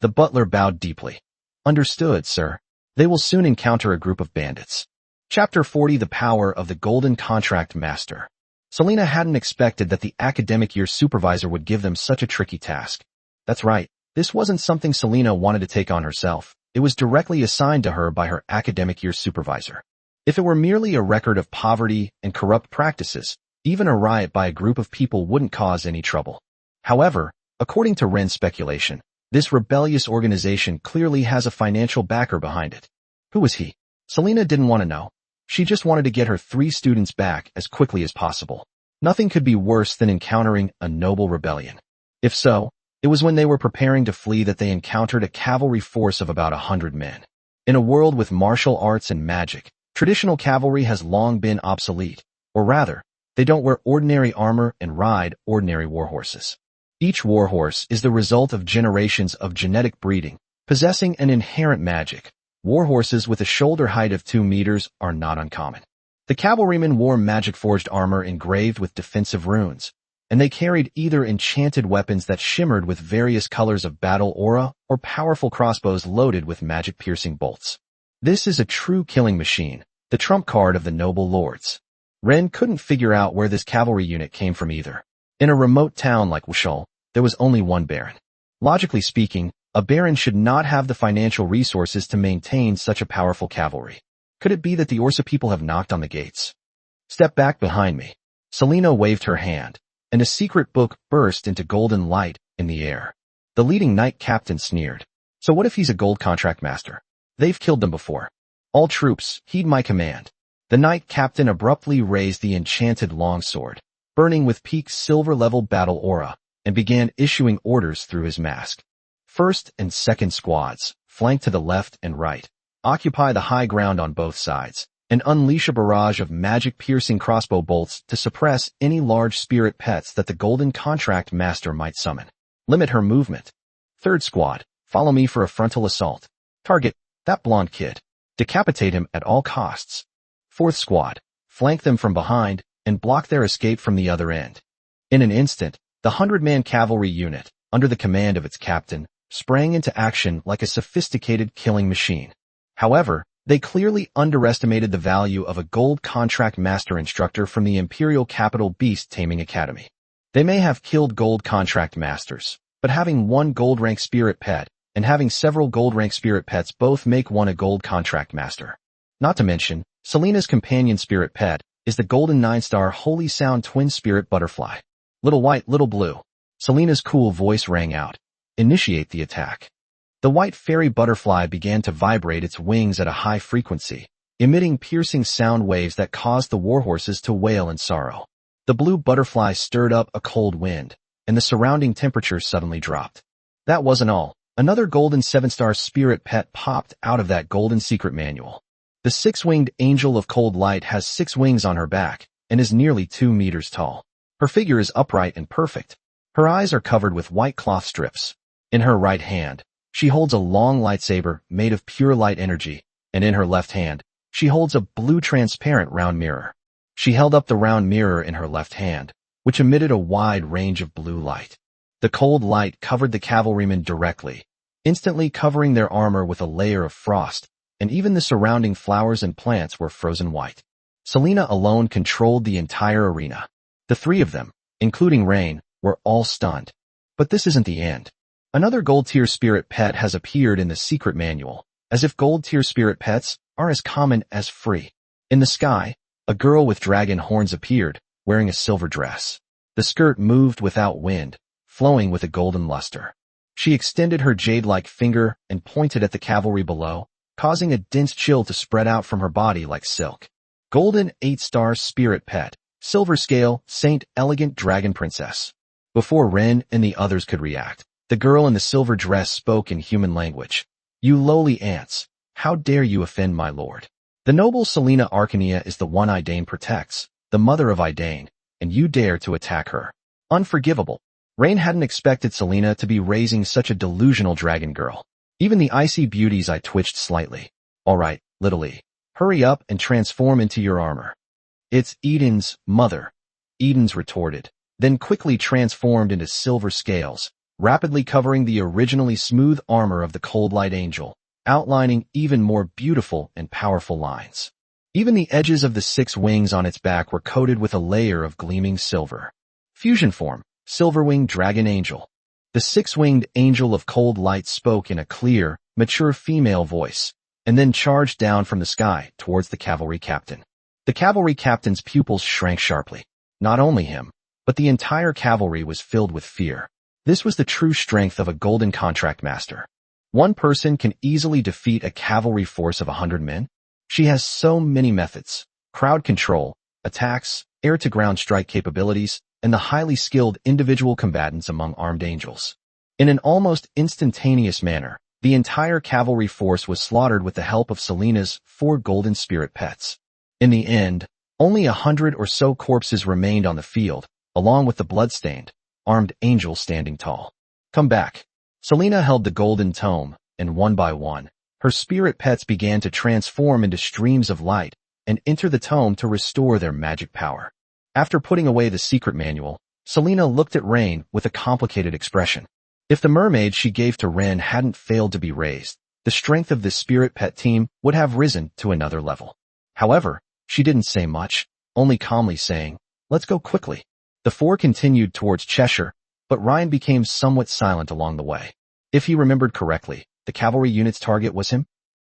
The butler bowed deeply. Understood, sir. They will soon encounter a group of bandits. Chapter 40: The Power of the Golden Contract Master. Selena hadn't expected that the academic year supervisor would give them such a tricky task. That's right, this wasn't something Selena wanted to take on herself. It was directly assigned to her by her academic year supervisor. If it were merely a record of poverty and corrupt practices, even a riot by a group of people wouldn't cause any trouble. However, according to Ren's speculation, this rebellious organization clearly has a financial backer behind it. Who was he? Selena didn't want to know. She just wanted to get her 3 students back as quickly as possible. Nothing could be worse than encountering a noble rebellion. If so, it was when they were preparing to flee that they encountered a cavalry force of about 100 men. In a world with martial arts and magic, traditional cavalry has long been obsolete, or rather, they don't wear ordinary armor and ride ordinary warhorses. Each warhorse is the result of generations of genetic breeding, possessing an inherent magic. Warhorses with a shoulder height of 2 meters are not uncommon. The cavalrymen wore magic-forged armor engraved with defensive runes, and they carried either enchanted weapons that shimmered with various colors of battle aura or powerful crossbows loaded with magic-piercing bolts. This is a true killing machine, the trump card of the noble lords. Ren couldn't figure out where this cavalry unit came from either. In a remote town like Wushel, there was only one baron. Logically speaking, a baron should not have the financial resources to maintain such a powerful cavalry. Could it be that the Orsa people have knocked on the gates? Step back behind me. Selena waved her hand, and a secret book burst into golden light in the air. The leading knight captain sneered. So what if he's a gold contract master? They've killed them before. All troops, heed my command. The knight captain abruptly raised the enchanted longsword, burning with peak silver-level battle aura, and began issuing orders through his mask. First and second squads, flank to the left and right, occupy the high ground on both sides, and unleash a barrage of magic-piercing crossbow bolts to suppress any large spirit pets that the golden contract master might summon. Limit her movement. Third squad, follow me for a frontal assault. Target, that blonde kid. Decapitate him at all costs. Fourth squad, flank them from behind and block their escape from the other end. In an instant, the 100-man cavalry unit, under the command of its captain, sprang into action like a sophisticated killing machine. However, they clearly underestimated the value of a gold contract master instructor from the imperial capital Beast Taming Academy. They may have killed gold contract masters, but having one gold rank spirit pet and having several gold rank spirit pets both make one a gold contract master. Not to mention, Selena's companion spirit pet is the golden 9-star Holy Sound twin spirit butterfly. Little white, little blue. Selena's cool voice rang out. Initiate the attack. The white fairy butterfly began to vibrate its wings at a high frequency, emitting piercing sound waves that caused the warhorses to wail in sorrow. The blue butterfly stirred up a cold wind, and the surrounding temperature suddenly dropped. That wasn't all. Another golden 7-star spirit pet popped out of that golden secret manual. The 6-winged angel of cold light has 6 wings on her back and is nearly 2 meters tall. Her figure is upright and perfect. Her eyes are covered with white cloth strips. In her right hand, she holds a long lightsaber made of pure light energy, and in her left hand, she holds a blue transparent round mirror. She held up the round mirror in her left hand, which emitted a wide range of blue light. The cold light covered the cavalrymen directly, instantly covering their armor with a layer of frost, and even the surrounding flowers and plants were frozen white. Selena alone controlled the entire arena. The 3 of them, including Rain, were all stunned. But this isn't the end. Another gold-tier spirit pet has appeared in the secret manual, as if gold-tier spirit pets are as common as free. In the sky, a girl with dragon horns appeared, wearing a silver dress. The skirt moved without wind, flowing with a golden luster. She extended her jade-like finger and pointed at the cavalry below, causing a dense chill to spread out from her body like silk. Golden 8-star spirit pet. Silver scale, Saint Elegant Dragon Princess. Before Ren and the others could react, the girl in the silver dress spoke in human language. You lowly ants, how dare you offend my lord? The noble Selena Arcania is the one Idane protects, the mother of Idane, and you dare to attack her. Unforgivable. Rain hadn't expected Selena to be raising such a delusional dragon girl. Even the icy beauty's eye twitched slightly. All right, little E. Hurry up and transform into your armor. It's Eden's mother. Eden's retorted, then quickly transformed into silver scales, rapidly covering the originally smooth armor of the Cold Light Angel, outlining even more beautiful and powerful lines. Even the edges of the 6 wings on its back were coated with a layer of gleaming silver. Fusion form, Silverwinged Dragon Angel. The 6-winged angel of cold light spoke in a clear, mature female voice, and then charged down from the sky towards the cavalry captain. The cavalry captain's pupils shrank sharply. Not only him, but the entire cavalry was filled with fear. This was the true strength of a golden contract master. One person can easily defeat a cavalry force of 100 men. She has so many methods: crowd control, attacks, air-to-ground strike capabilities, and the highly skilled individual combatants among armed angels. In an almost instantaneous manner, the entire cavalry force was slaughtered with the help of Selena's 4 golden spirit pets. In the end, only 100 or so corpses remained on the field, along with the bloodstained, armed angel standing tall. Come back. Selena held the golden tome, and one by one, her spirit pets began to transform into streams of light and enter the tome to restore their magic power. After putting away the secret manual, Selena looked at Rain with a complicated expression. If the mermaid she gave to Ren hadn't failed to be raised, the strength of this spirit pet team would have risen to another level. However, she didn't say much, only calmly saying, "Let's go quickly." The 4 continued towards Cheshire, but Ryan became somewhat silent along the way. If he remembered correctly, the cavalry unit's target was him?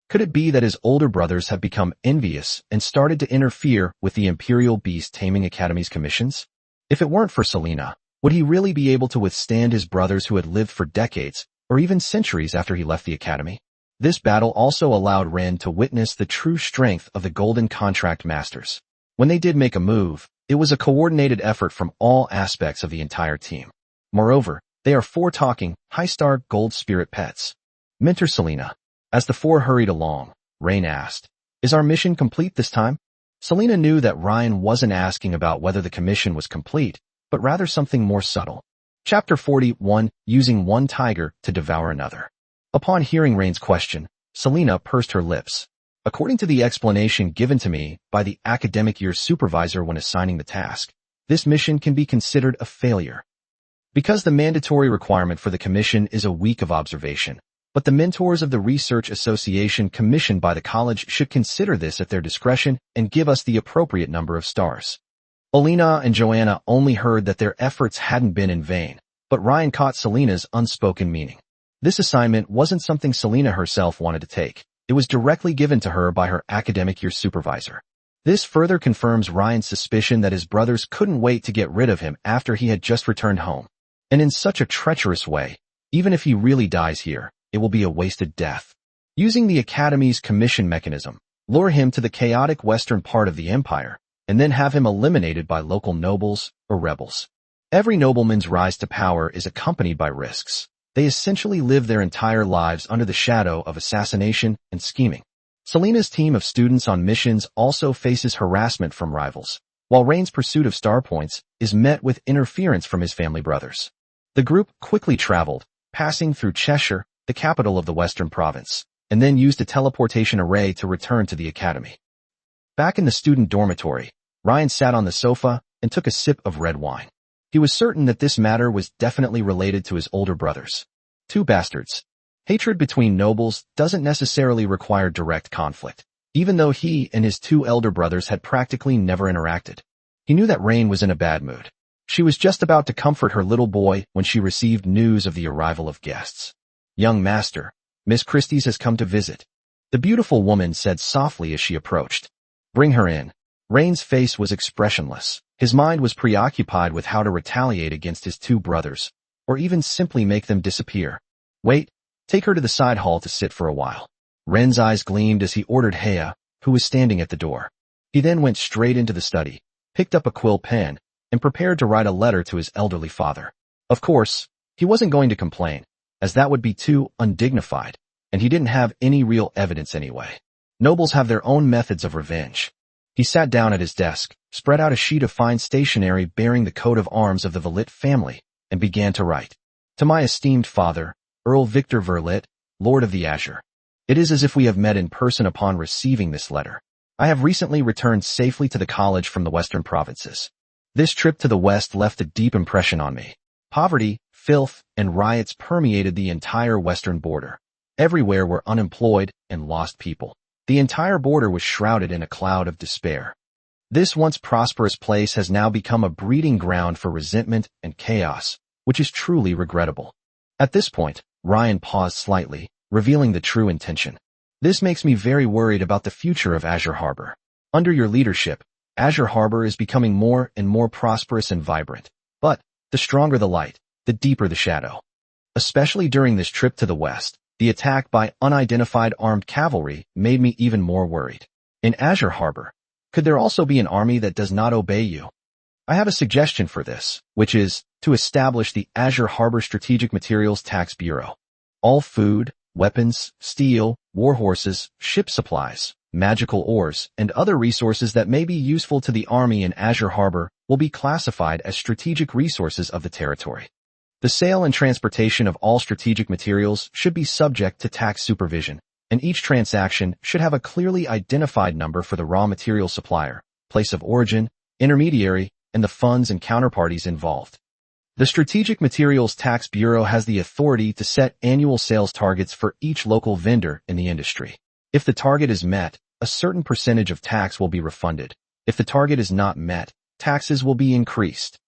Could it be that his older brothers had become envious and started to interfere with the Imperial Beast Taming Academy's commissions? If it weren't for Selena, would he really be able to withstand his brothers who had lived for decades, or even centuries after he left the academy? This battle also allowed Ren to witness the true strength of the Golden Contract Masters. When they did make a move, it was a coordinated effort from all aspects of the entire team. Moreover, they are 4 talking, high-star gold spirit pets. Mentor Selena. As the 4 hurried along, Rain asked, "Is our mission complete this time?" Selena knew that Ryan wasn't asking about whether the commission was complete, but rather something more subtle. Chapter 41, Using one tiger to devour another. Upon hearing Rain's question, Selena pursed her lips. According to the explanation given to me by the academic year supervisor when assigning the task, this mission can be considered a failure. Because the mandatory requirement for the commission is a week of observation, but the mentors of the Research Association commissioned by the college should consider this at their discretion and give us the appropriate number of stars. Alina and Joanna only heard that their efforts hadn't been in vain, but Ryan caught Selena's unspoken meaning. This assignment wasn't something Selena herself wanted to take. It was directly given to her by her academic year supervisor. This further confirms Ryan's suspicion that his brothers couldn't wait to get rid of him after he had just returned home. And in such a treacherous way, even if he really dies here, it will be a wasted death. Using the Academy's commission mechanism, lure him to the chaotic western part of the empire, and then have him eliminated by local nobles or rebels. Every nobleman's rise to power is accompanied by risks. They essentially live their entire lives under the shadow of assassination and scheming. Selena's team of students on missions also faces harassment from rivals, while Rain's pursuit of star points is met with interference from his family brothers. The group quickly traveled, passing through Cheshire, the capital of the Western Province, and then used a teleportation array to return to the academy. Back in the student dormitory, Ryan sat on the sofa and took a sip of red wine. He was certain that this matter was definitely related to his older brothers. 2 bastards. Hatred between nobles doesn't necessarily require direct conflict, even though he and his 2 elder brothers had practically never interacted. He knew that Rain was in a bad mood. She was just about to comfort her little boy when she received news of the arrival of guests. "Young master, Miss Christie's has come to visit," the beautiful woman said softly as she approached. "Bring her in." Rain's face was expressionless. His mind was preoccupied with how to retaliate against his 2 brothers, or even simply make them disappear. "Wait, take her to the side hall to sit for a while." Ren's eyes gleamed as he ordered Hea, who was standing at the door. He then went straight into the study, picked up a quill pen, and prepared to write a letter to his elderly father. Of course, he wasn't going to complain, as that would be too undignified, and he didn't have any real evidence anyway. Nobles have their own methods of revenge. He sat down at his desk, spread out a sheet of fine stationery bearing the coat of arms of the Verlet family, and began to write. To my esteemed father, Earl Victor Verlet, Lord of the Azure. It is as if we have met in person upon receiving this letter. I have recently returned safely to the college from the western provinces. This trip to the west left a deep impression on me. Poverty, filth, and riots permeated the entire western border. Everywhere were unemployed and lost people. The entire border was shrouded in a cloud of despair. This once prosperous place has now become a breeding ground for resentment and chaos, which is truly regrettable. At this point, Ryan paused slightly, revealing the true intention. This makes me very worried about the future of Azure Harbor. Under your leadership, Azure Harbor is becoming more and more prosperous and vibrant. But the stronger the light, the deeper the shadow. Especially during this trip to the west, the attack by unidentified armed cavalry made me even more worried. In Azure Harbor, could there also be an army that does not obey you? I have a suggestion for this, which is to establish the Azure Harbor Strategic Materials Tax Bureau. All food, weapons, steel, warhorses, ship supplies, magical ores, and other resources that may be useful to the army in Azure Harbor will be classified as strategic resources of the territory. The sale and transportation of all strategic materials should be subject to tax supervision, and each transaction should have a clearly identified number for the raw material supplier, place of origin, intermediary, and the funds and counterparties involved. The Strategic Materials Tax Bureau has the authority to set annual sales targets for each local vendor in the industry. If the target is met, a certain percentage of tax will be refunded. If the target is not met, taxes will be increased.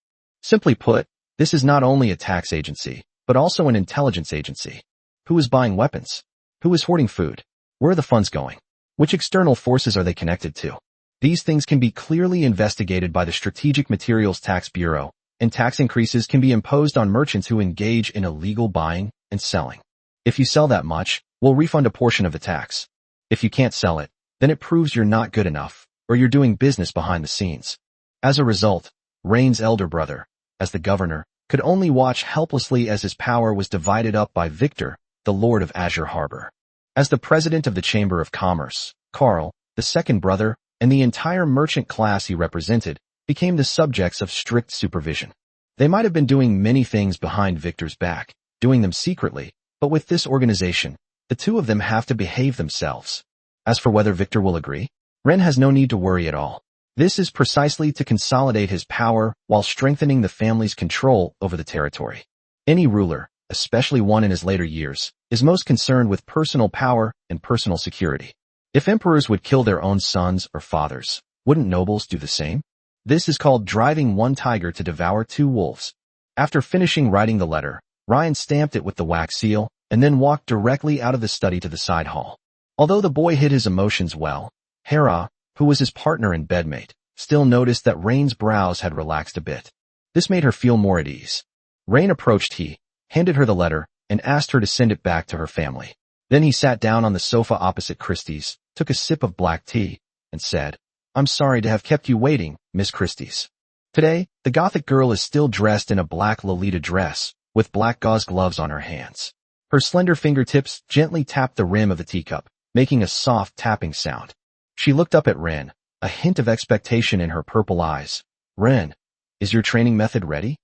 Simply put, this is not only a tax agency, but also an intelligence agency. Who is buying weapons? Who is hoarding food? Where are the funds going? Which external forces are they connected to? These things can be clearly investigated by the Strategic Materials Tax Bureau, and tax increases can be imposed on merchants who engage in illegal buying and selling. If you sell that much, we'll refund a portion of the tax. If you can't sell it, then it proves you're not good enough, or you're doing business behind the scenes. As a result, Rain's elder brother, as the governor, could only watch helplessly as his power was divided up by Victor, the Lord of Azure Harbor. As the president of the Chamber of Commerce, Carl, the second brother, and the entire merchant class he represented, became the subjects of strict supervision. They might have been doing many things behind Victor's back, doing them secretly, but with this organization, the two of them have to behave themselves. As for whether Victor will agree, Ren has no need to worry at all. This is precisely to consolidate his power while strengthening the family's control over the territory. Any ruler, especially one in his later years, is most concerned with personal power and personal security. If emperors would kill their own sons or fathers, wouldn't nobles do the same? This is called driving one tiger to devour two wolves. After finishing writing the letter, Ryan stamped it with the wax seal and then walked directly out of the study to the side hall. Although the boy hid his emotions well, Hera, who was his partner and bedmate, still noticed that Rain's brows had relaxed a bit. This made her feel more at ease. Rain approached he, handed her the letter, and asked her to send it back to her family. Then he sat down on the sofa opposite Christie's, took a sip of black tea, and said, "I'm sorry to have kept you waiting, Miss Christie's." Today, the Gothic girl is still dressed in a black Lolita dress, with black gauze gloves on her hands. Her slender fingertips gently tapped the rim of the teacup, making a soft tapping sound. She looked up at Ren, a hint of expectation in her purple eyes. "Ren, is your training method ready?"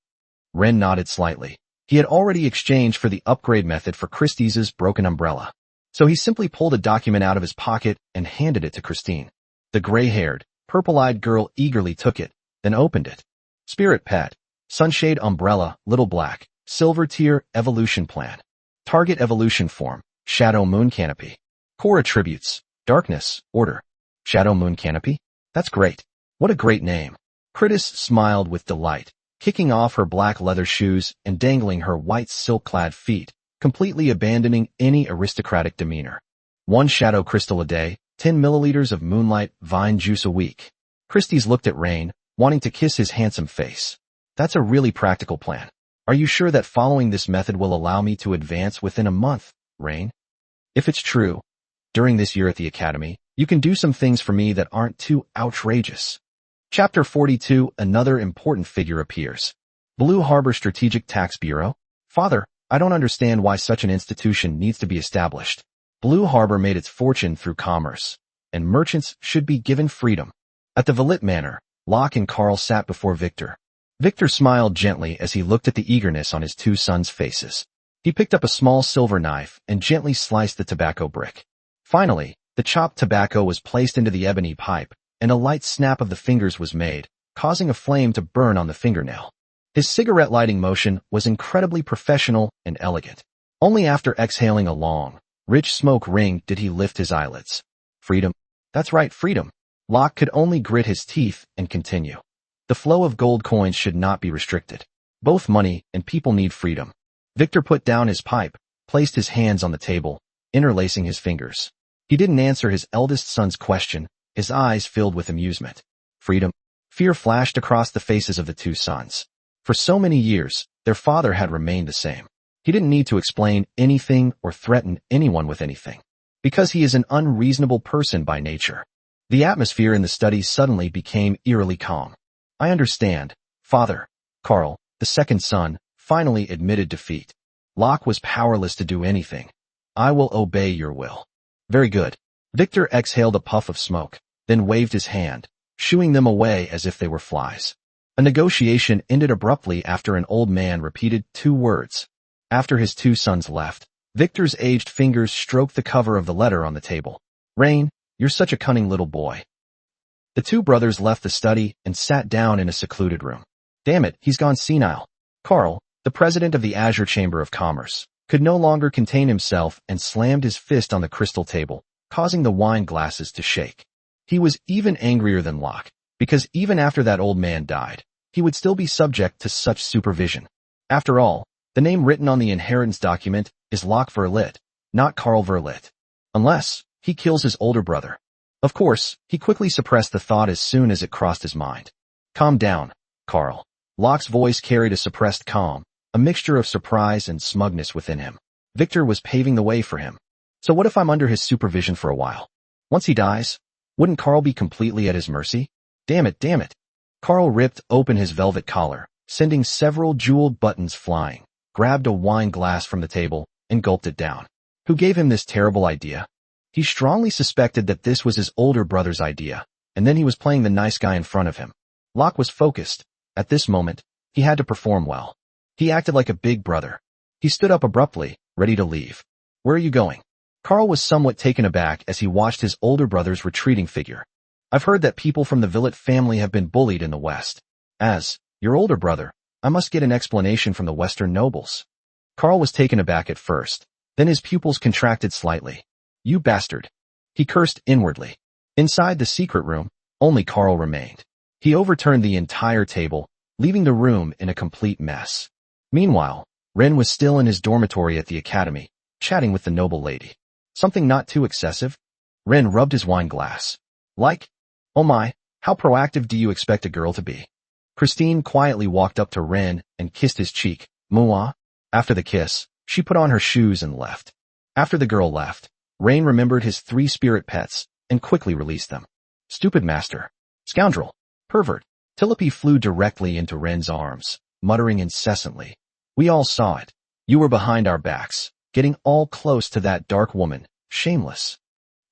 Ren nodded slightly. He had already exchanged for the upgrade method for Christie's broken umbrella. So he simply pulled a document out of his pocket and handed it to Christine. The gray-haired, purple-eyed girl eagerly took it, then opened it. Spirit Pet, Sunshade Umbrella, Little Black, Silver Tier, Evolution Plan. Target Evolution Form, Shadow Moon Canopy. Core Attributes, Darkness, Order. Shadow Moon Canopy? That's great. What a great name. Critis smiled with delight, kicking off her black leather shoes and dangling her white silk-clad feet, completely abandoning any aristocratic demeanor. 1 shadow crystal a day, 10 milliliters of moonlight vine juice a week. Christie's looked at Rain, wanting to kiss his handsome face. That's a really practical plan. Are you sure that following this method will allow me to advance within a month, Rain? If it's true, during this year at the academy, You can do some things for me that aren't too outrageous. Chapter 42. Another important figure appears. Blue Harbor Strategic Tax Bureau? Father, I don't understand why such an institution needs to be established. Blue Harbor made its fortune through commerce, and merchants should be given freedom. At the Villet Manor, Locke and Carl sat before Victor. Victor smiled gently as he looked at the eagerness on his two sons' faces. He picked up a small silver knife and gently sliced the tobacco brick. Finally, the chopped tobacco was placed into the ebony pipe, and a light snap of the fingers was made, causing a flame to burn on the fingernail. His cigarette lighting motion was incredibly professional and elegant. Only after exhaling a long, rich smoke ring did he lift his eyelids. Freedom. That's right, freedom. Locke could only grit his teeth and continue. The flow of gold coins should not be restricted. Both money and people need freedom. Victor put down his pipe, placed his hands on the table, interlacing his fingers. He didn't answer his eldest son's question, his eyes filled with amusement. Freedom. Fear flashed across the faces of the two sons. For so many years, their father had remained the same. He didn't need to explain anything or threaten anyone with anything, because he is an unreasonable person by nature. The atmosphere in the study suddenly became eerily calm. I understand, Father. Carl, the second son, finally admitted defeat. Locke was powerless to do anything. I will obey your will. Very good. Victor exhaled a puff of smoke, then waved his hand, shooing them away as if they were flies. A negotiation ended abruptly after an old man repeated two words. After his two sons left, Victor's aged fingers stroked the cover of the letter on the table. Rain, you're such a cunning little boy. The two brothers left the study and sat down in a secluded room. Damn it, he's gone senile. Carl, the president of the Azure Chamber of Commerce, could no longer contain himself and slammed his fist on the crystal table, causing the wine glasses to shake. He was even angrier than Locke, because even after that old man died, he would still be subject to such supervision. After all, the name written on the inheritance document is Locke Verlet, not Carl Verlet. Unless he kills his older brother. Of course, he quickly suppressed the thought as soon as it crossed his mind. Calm down, Carl. Locke's voice carried a suppressed calm, a mixture of surprise and smugness within him. Victor was paving the way for him. So what if I'm under his supervision for a while? Once he dies, wouldn't Carl be completely at his mercy? Damn it, damn it. Carl ripped open his velvet collar, sending several jeweled buttons flying, grabbed a wine glass from the table, and gulped it down. Who gave him this terrible idea? He strongly suspected that this was his older brother's idea, and then he was playing the nice guy in front of him. Locke was focused. At this moment, he had to perform well. He acted like a big brother. He stood up abruptly, ready to leave. Where are you going? Carl was somewhat taken aback as he watched his older brother's retreating figure. I've heard that people from the Villet family have been bullied in the West. As your older brother, I must get an explanation from the Western nobles. Carl was taken aback at first, then his pupils contracted slightly. You bastard. He cursed inwardly. Inside the secret room, only Carl remained. He overturned the entire table, leaving the room in a complete mess. Meanwhile, Ren was still in his dormitory at the academy, chatting with the noble lady. Something not too excessive? Ren rubbed his wine glass. Like? Oh my, how proactive do you expect a girl to be? Christine quietly walked up to Ren and kissed his cheek. Moi. After the kiss, she put on her shoes and left. After the girl left, Rain remembered his 3 spirit pets and quickly released them. Stupid master. Scoundrel. Pervert. Tillapi flew directly into Ren's arms, muttering incessantly. We all saw it. You were behind our backs, getting all close to that dark woman. Shameless.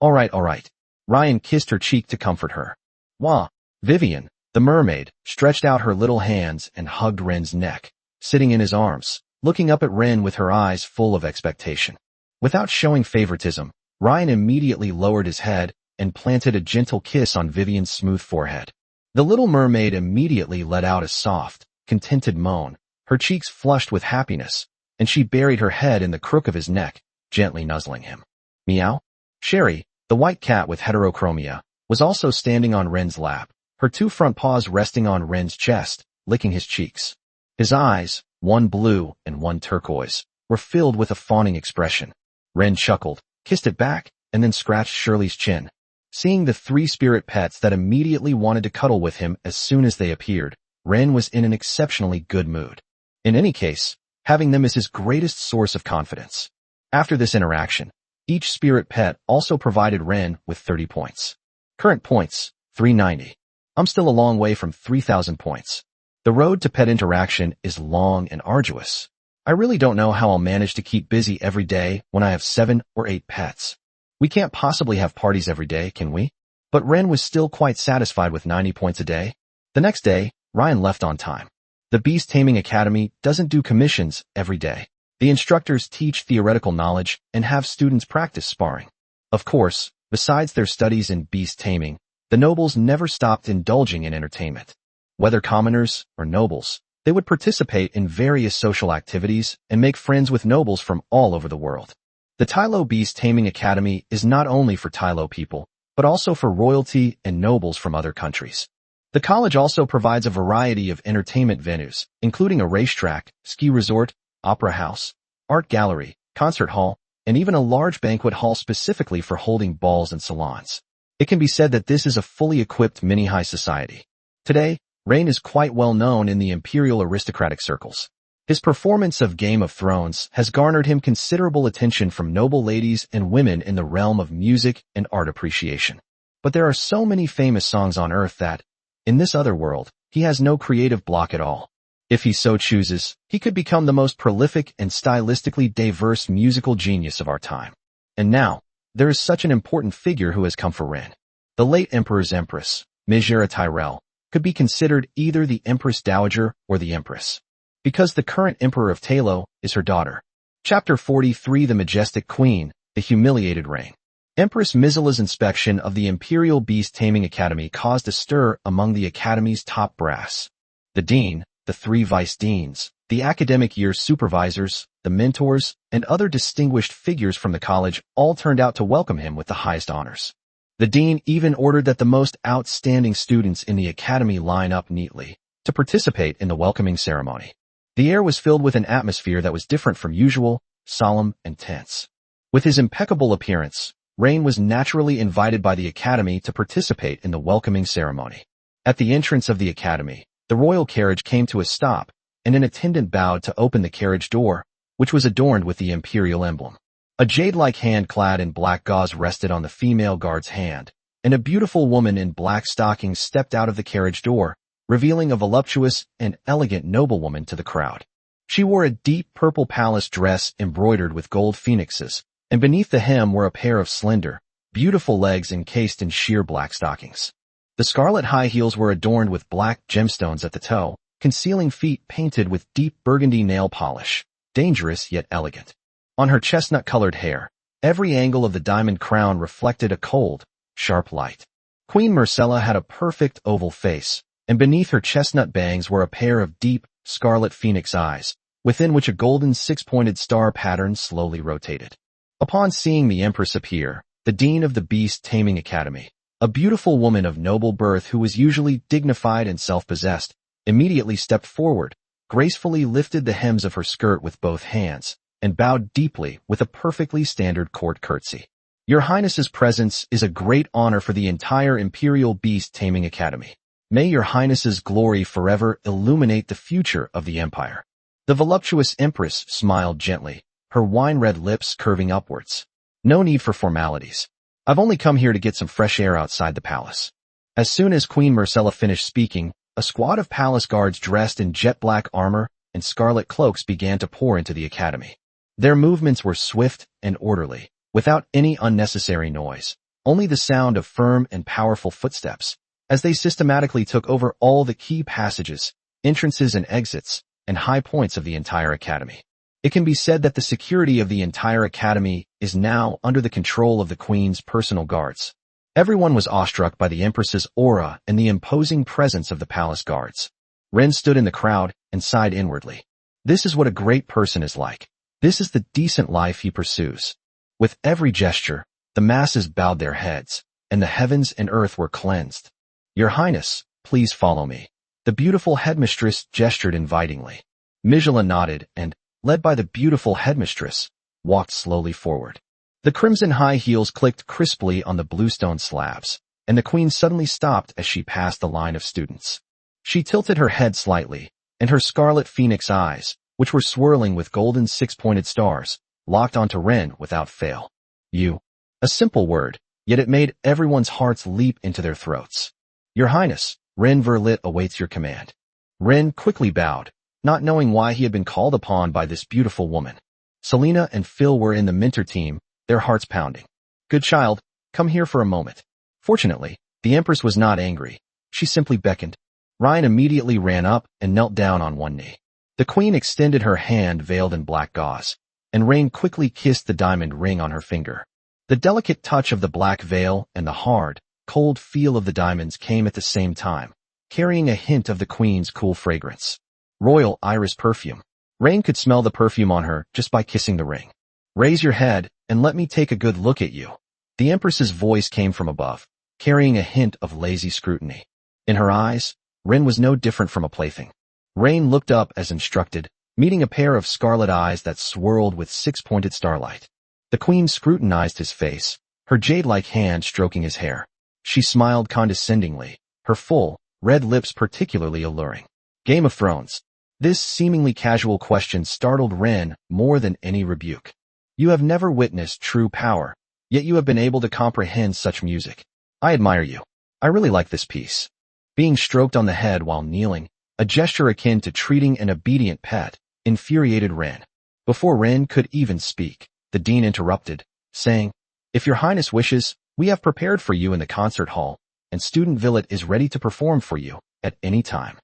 All right. Ryan kissed her cheek to comfort her. Wah. Vivian, the mermaid, stretched out her little hands and hugged Ren's neck, sitting in his arms, looking up at Ren with her eyes full of expectation. Without showing favoritism, Ryan immediately lowered his head and planted a gentle kiss on Vivian's smooth forehead. The little mermaid immediately let out a soft, contented moan, her cheeks flushed with happiness, and she buried her head in the crook of his neck, gently nuzzling him. Meow. Sherry, the white cat with heterochromia, was also standing on Ren's lap, her 2 front paws resting on Ren's chest, licking his cheeks. His eyes, one blue and one turquoise, were filled with a fawning expression. Ren chuckled, kissed it back, and then scratched Shirley's chin. Seeing the 3 spirit pets that immediately wanted to cuddle with him as soon as they appeared, Ren was in an exceptionally good mood. In any case, having them is his greatest source of confidence. After this interaction, Each spirit pet also provided Ren with 30 points. Current points, 390. I'm still a long way from 3,000 points. The road to pet interaction is long and arduous. I really don't know how I'll manage to keep busy every day when I have 7 or 8 pets. We can't possibly have parties every day, can we? But Ren was still quite satisfied with 90 points a day. The next day, Ryan left on time. The Beast Taming Academy doesn't do commissions every day. The instructors teach theoretical knowledge and have students practice sparring. Of course, besides their studies in beast taming, the nobles never stopped indulging in entertainment. Whether commoners or nobles, they would participate in various social activities and make friends with nobles from all over the world. The Tylo Beast Taming Academy is not only for Tylo people, but also for royalty and nobles from other countries. The college also provides a variety of entertainment venues, including a racetrack, ski resort, opera house, art gallery, concert hall, and even a large banquet hall specifically for holding balls and salons. It can be said that this is a fully equipped mini-high society. Today, Rain is quite well known in the imperial aristocratic circles. His performance of Game of Thrones has garnered him considerable attention from noble ladies and women in the realm of music and art appreciation. But there are so many famous songs on Earth that, in this other world, he has no creative block at all. If he so chooses, he could become the most prolific and stylistically diverse musical genius of our time. And now, there is such an important figure who has come for Ren. The late Emperor's Empress, Mejera Tyrell, could be considered either the Empress Dowager or the Empress, because the current Emperor of Tylo is her daughter. Chapter 43 The Majestic Queen, The Humiliated Reign. Empress Mizela's inspection of the Imperial Beast Taming Academy caused a stir among the Academy's top brass. The Dean, the 3 Vice Deans, the academic year supervisors, the mentors, and other distinguished figures from the college all turned out to welcome him with the highest honors. The Dean even ordered that the most outstanding students in the Academy line up neatly to participate in the welcoming ceremony. The air was filled with an atmosphere that was different from usual, solemn and tense. With his impeccable appearance, Rain was naturally invited by the Academy to participate in the welcoming ceremony. At the entrance of the Academy, the royal carriage came to a stop, and an attendant bowed to open the carriage door, which was adorned with the imperial emblem. A jade-like hand clad in black gauze rested on the female guard's hand, and a beautiful woman in black stockings stepped out of the carriage door, revealing a voluptuous and elegant noblewoman to the crowd. She wore a deep purple palace dress embroidered with gold phoenixes, and beneath the hem were a pair of slender, beautiful legs encased in sheer black stockings. The scarlet high heels were adorned with black gemstones at the toe, concealing feet painted with deep burgundy nail polish, dangerous yet elegant. On her chestnut-colored hair, every angle of the diamond crown reflected a cold, sharp light. Queen Myrcella had a perfect oval face, and beneath her chestnut bangs were a pair of deep, scarlet phoenix eyes, within which a golden 6-pointed star pattern slowly rotated. Upon seeing the Empress appear, the Dean of the Beast Taming Academy, a beautiful woman of noble birth who was usually dignified and self-possessed, immediately stepped forward, gracefully lifted the hems of her skirt with both hands, and bowed deeply with a perfectly standard court curtsy. Your Highness's presence is a great honor for the entire Imperial Beast Taming Academy. May your Highness's glory forever illuminate the future of the Empire. The voluptuous Empress smiled gently, her wine-red lips curving upwards. No need for formalities. I've only come here to get some fresh air outside the palace. As soon as Queen Myrcella finished speaking, a squad of palace guards dressed in jet-black armor and scarlet cloaks began to pour into the academy. Their movements were swift and orderly, without any unnecessary noise, only the sound of firm and powerful footsteps, as they systematically took over all the key passages, entrances and exits, and high points of the entire academy. It can be said that the security of the entire academy is now under the control of the Queen's personal guards. Everyone was awestruck by the Empress's aura and the imposing presence of the palace guards. Ren stood in the crowd and sighed inwardly. This is what a great person is like. This is the decent life he pursues. With every gesture, the masses bowed their heads, and the heavens and earth were cleansed. Your Highness, please follow me. The beautiful headmistress gestured invitingly. Mizela nodded and, led by the beautiful headmistress, walked slowly forward. The crimson high heels clicked crisply on the bluestone slabs, and the Queen suddenly stopped as she passed the line of students. She tilted her head slightly, and her scarlet phoenix eyes, which were swirling with golden 6-pointed stars, locked onto Ren without fail. You. A simple word, yet it made everyone's hearts leap into their throats. Your Highness, Ren Verlit awaits your command. Ren quickly bowed, not knowing why he had been called upon by this beautiful woman. Selena and Phil were in the Minter team, their hearts pounding. Good child, come here for a moment. Fortunately, the Empress was not angry. She simply beckoned. Ryan immediately ran up and knelt down on one knee. The Queen extended her hand veiled in black gauze, and Rain quickly kissed the diamond ring on her finger. The delicate touch of the black veil and the hard, cold feel of the diamonds came at the same time, carrying a hint of the Queen's cool fragrance. Royal Iris perfume. Rain could smell the perfume on her just by kissing the ring. Raise your head and let me take a good look at you. The Empress's voice came from above, carrying a hint of lazy scrutiny. In her eyes, Ren was no different from a plaything. Rain looked up as instructed, meeting a pair of scarlet eyes that swirled with six-pointed starlight. The Queen scrutinized his face, her jade-like hand stroking his hair. She smiled condescendingly, her full, red lips particularly alluring. Game of Thrones. This seemingly casual question startled Ren more than any rebuke. You have never witnessed true power, yet you have been able to comprehend such music. I admire you. I really like this piece. Being stroked on the head while kneeling, a gesture akin to treating an obedient pet, infuriated Ren. Before Ren could even speak, the Dean interrupted, saying, If your Highness wishes, we have prepared for you in the concert hall, and Student Villet is ready to perform for you at any time.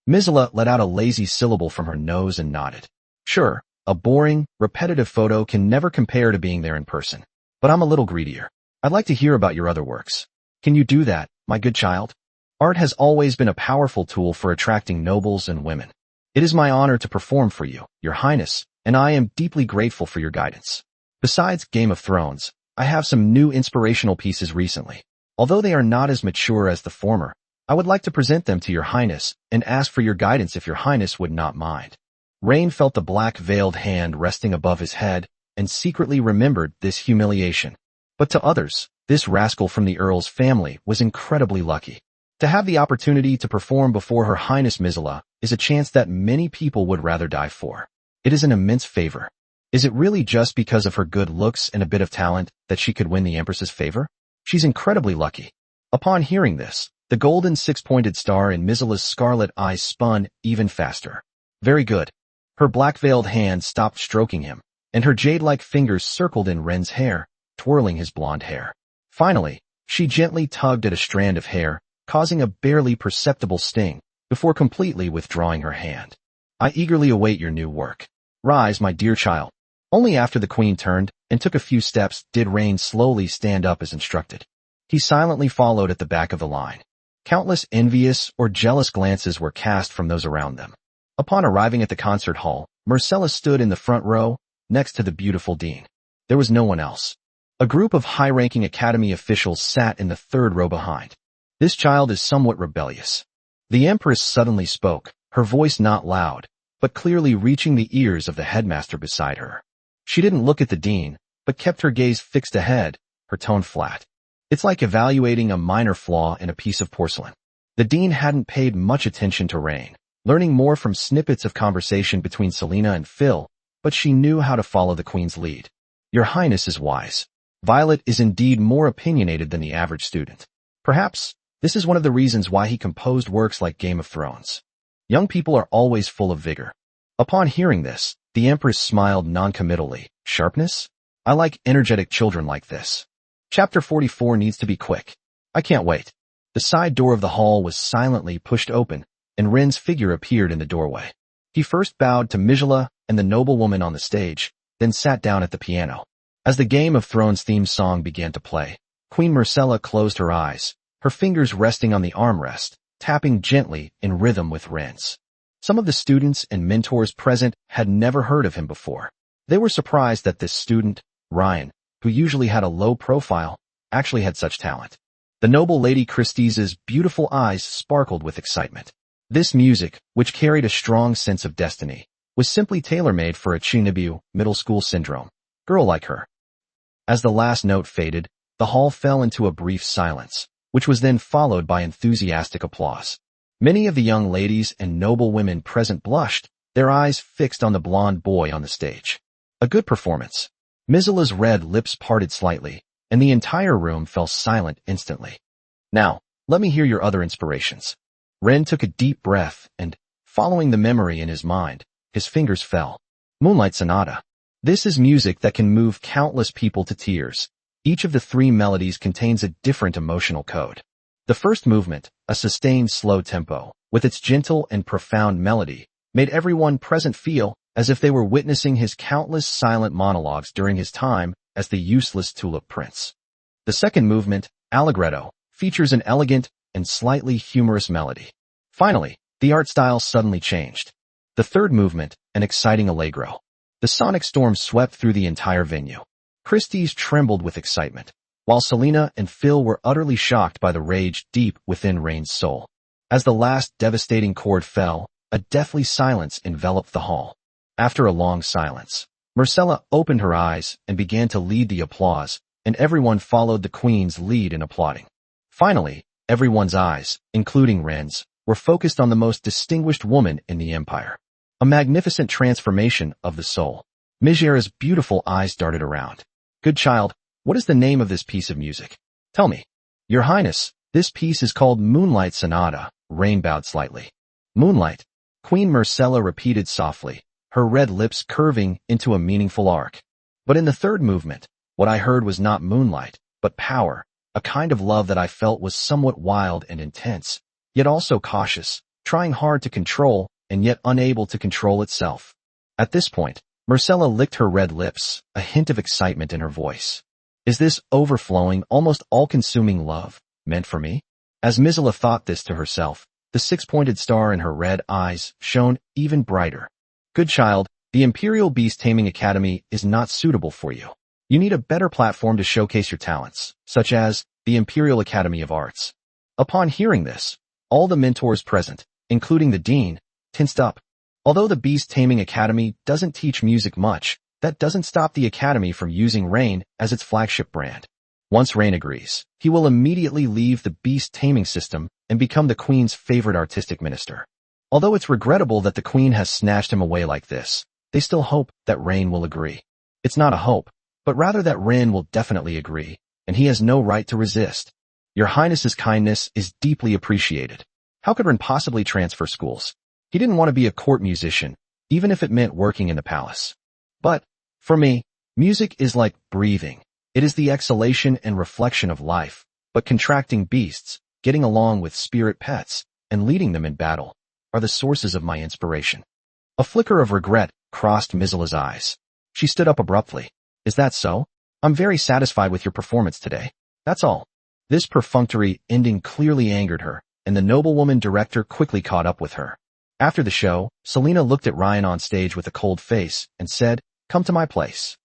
Mizela let out a lazy syllable from her nose and nodded. Sure, a boring, repetitive photo can never compare to being there in person. But I'm a little greedier. I'd like to hear about your other works. Can you do that, my good child? Art has always been a powerful tool for attracting nobles and women. It is my honor to perform for you, your Highness, and I am deeply grateful for your guidance. Besides Game of Thrones, I have some new inspirational pieces recently. Although they are not as mature as the former, I would like to present them to your Highness and ask for your guidance if your Highness would not mind. Rain felt the black-veiled hand resting above his head and secretly remembered this humiliation. But to others, this rascal from the Earl's family was incredibly lucky. To have the opportunity to perform before Her Highness Mizela is a chance that many people would rather die for. It is an immense favor. Is it really just because of her good looks and a bit of talent that she could win the Empress's favor? She's incredibly lucky. Upon hearing this, the golden six-pointed star in Mizela's scarlet eyes spun even faster. Very good. Her black-veiled hand stopped stroking him, and her jade-like fingers circled in Ren's hair, twirling his blonde hair. Finally, she gently tugged at a strand of hair, causing a barely perceptible sting, before completely withdrawing her hand. I eagerly await your new work. Rise, my dear child. Only after the Queen turned and took a few steps did Rain slowly stand up as instructed. He silently followed at the back of the line. Countless envious or jealous glances were cast from those around them. Upon arriving at the concert hall, Marcella stood in the front row, next to the beautiful Dean. There was no one else. A group of high-ranking Academy officials sat in the third row behind. This child is somewhat rebellious. The Empress suddenly spoke, her voice not loud, but clearly reaching the ears of the headmaster beside her. She didn't look at the Dean, but kept her gaze fixed ahead, her tone flat. It's like evaluating a minor flaw in a piece of porcelain. The Dean hadn't paid much attention to Rain, learning more from snippets of conversation between Selena and Phil, but she knew how to follow the Queen's lead. Your Highness is wise. Violet is indeed more opinionated than the average student. Perhaps, this is one of the reasons why he composed works like Game of Thrones. Young people are always full of vigor. Upon hearing this, the Empress smiled noncommittally. Sharpness? I like energetic children like this. Chapter 44 needs to be quick. I can't wait. The side door of the hall was silently pushed open, and Ren's figure appeared in the doorway. He first bowed to Mizela and the noblewoman on the stage, then sat down at the piano. As the Game of Thrones theme song began to play, Queen Marcella closed her eyes, her fingers resting on the armrest, tapping gently in rhythm with Ren's. Some of the students and mentors present had never heard of him before. They were surprised that this student, Ryan, who usually had a low profile, actually had such talent. The noble Lady Christie's beautiful eyes sparkled with excitement. This music, which carried a strong sense of destiny, was simply tailor-made for a Chinibu middle school syndrome, girl like her. As the last note faded, the hall fell into a brief silence, which was then followed by enthusiastic applause. Many of the young ladies and noble women present blushed, their eyes fixed on the blonde boy on the stage. A good performance. Mizila's red lips parted slightly, and the entire room fell silent instantly. Now, let me hear your other inspirations. Ren took a deep breath and, following the memory in his mind, his fingers fell. Moonlight Sonata. This is music that can move countless people to tears. Each of the 3 melodies contains a different emotional code. The first movement, a sustained slow tempo, with its gentle and profound melody, made everyone present feel as if they were witnessing his countless silent monologues during his time as the useless Tulip Prince. The second movement, Allegretto, features an elegant and slightly humorous melody. Finally, the art style suddenly changed. The third movement, an exciting allegro. The sonic storm swept through the entire venue. Christie's trembled with excitement, while Selena and Phil were utterly shocked by the rage deep within Rain's soul. As the last devastating chord fell, a deathly silence enveloped the hall. After a long silence, Marcella opened her eyes and began to lead the applause, and everyone followed the Queen's lead in applauding. Finally, everyone's eyes, including Ren's, were focused on the most distinguished woman in the empire. A magnificent transformation of the soul. Mijera's beautiful eyes darted around. Good child, what is the name of this piece of music? Tell me. Your Highness, this piece is called Moonlight Sonata. Rain bowed slightly. Moonlight. Queen Marcella repeated softly, her red lips curving into a meaningful arc. But in the third movement, what I heard was not moonlight, but power, a kind of love that I felt was somewhat wild and intense, yet also cautious, trying hard to control and yet unable to control itself. At this point, Marcella licked her red lips, a hint of excitement in her voice. Is this overflowing, almost all-consuming love meant for me? As Mizila thought this to herself, the 6-pointed star in her red eyes shone even brighter. Good child, the Imperial Beast Taming Academy is not suitable for you. You need a better platform to showcase your talents, such as the Imperial Academy of Arts. Upon hearing this, all the mentors present, including the dean, tensed up. Although the Beast Taming Academy doesn't teach music much, that doesn't stop the academy from using Rain as its flagship brand. Once Rain agrees, he will immediately leave the beast taming system and become the Queen's favorite artistic minister. Although it's regrettable that the Queen has snatched him away like this, they still hope that Rain will agree. It's not a hope, but rather that Ren will definitely agree, and he has no right to resist. Your Highness's kindness is deeply appreciated. How could Ren possibly transfer schools? He didn't want to be a court musician, even if it meant working in the palace. But, for me, music is like breathing. It is the exhalation and reflection of life, but contracting beasts, getting along with spirit pets, and leading them in battle, are the sources of my inspiration. A flicker of regret crossed Mizila's eyes. She stood up abruptly. Is that so? I'm very satisfied with your performance today. That's all. This perfunctory ending clearly angered her, and the noblewoman director quickly caught up with her. After the show, Selena looked at Ryan on stage with a cold face and said, "Come to my place."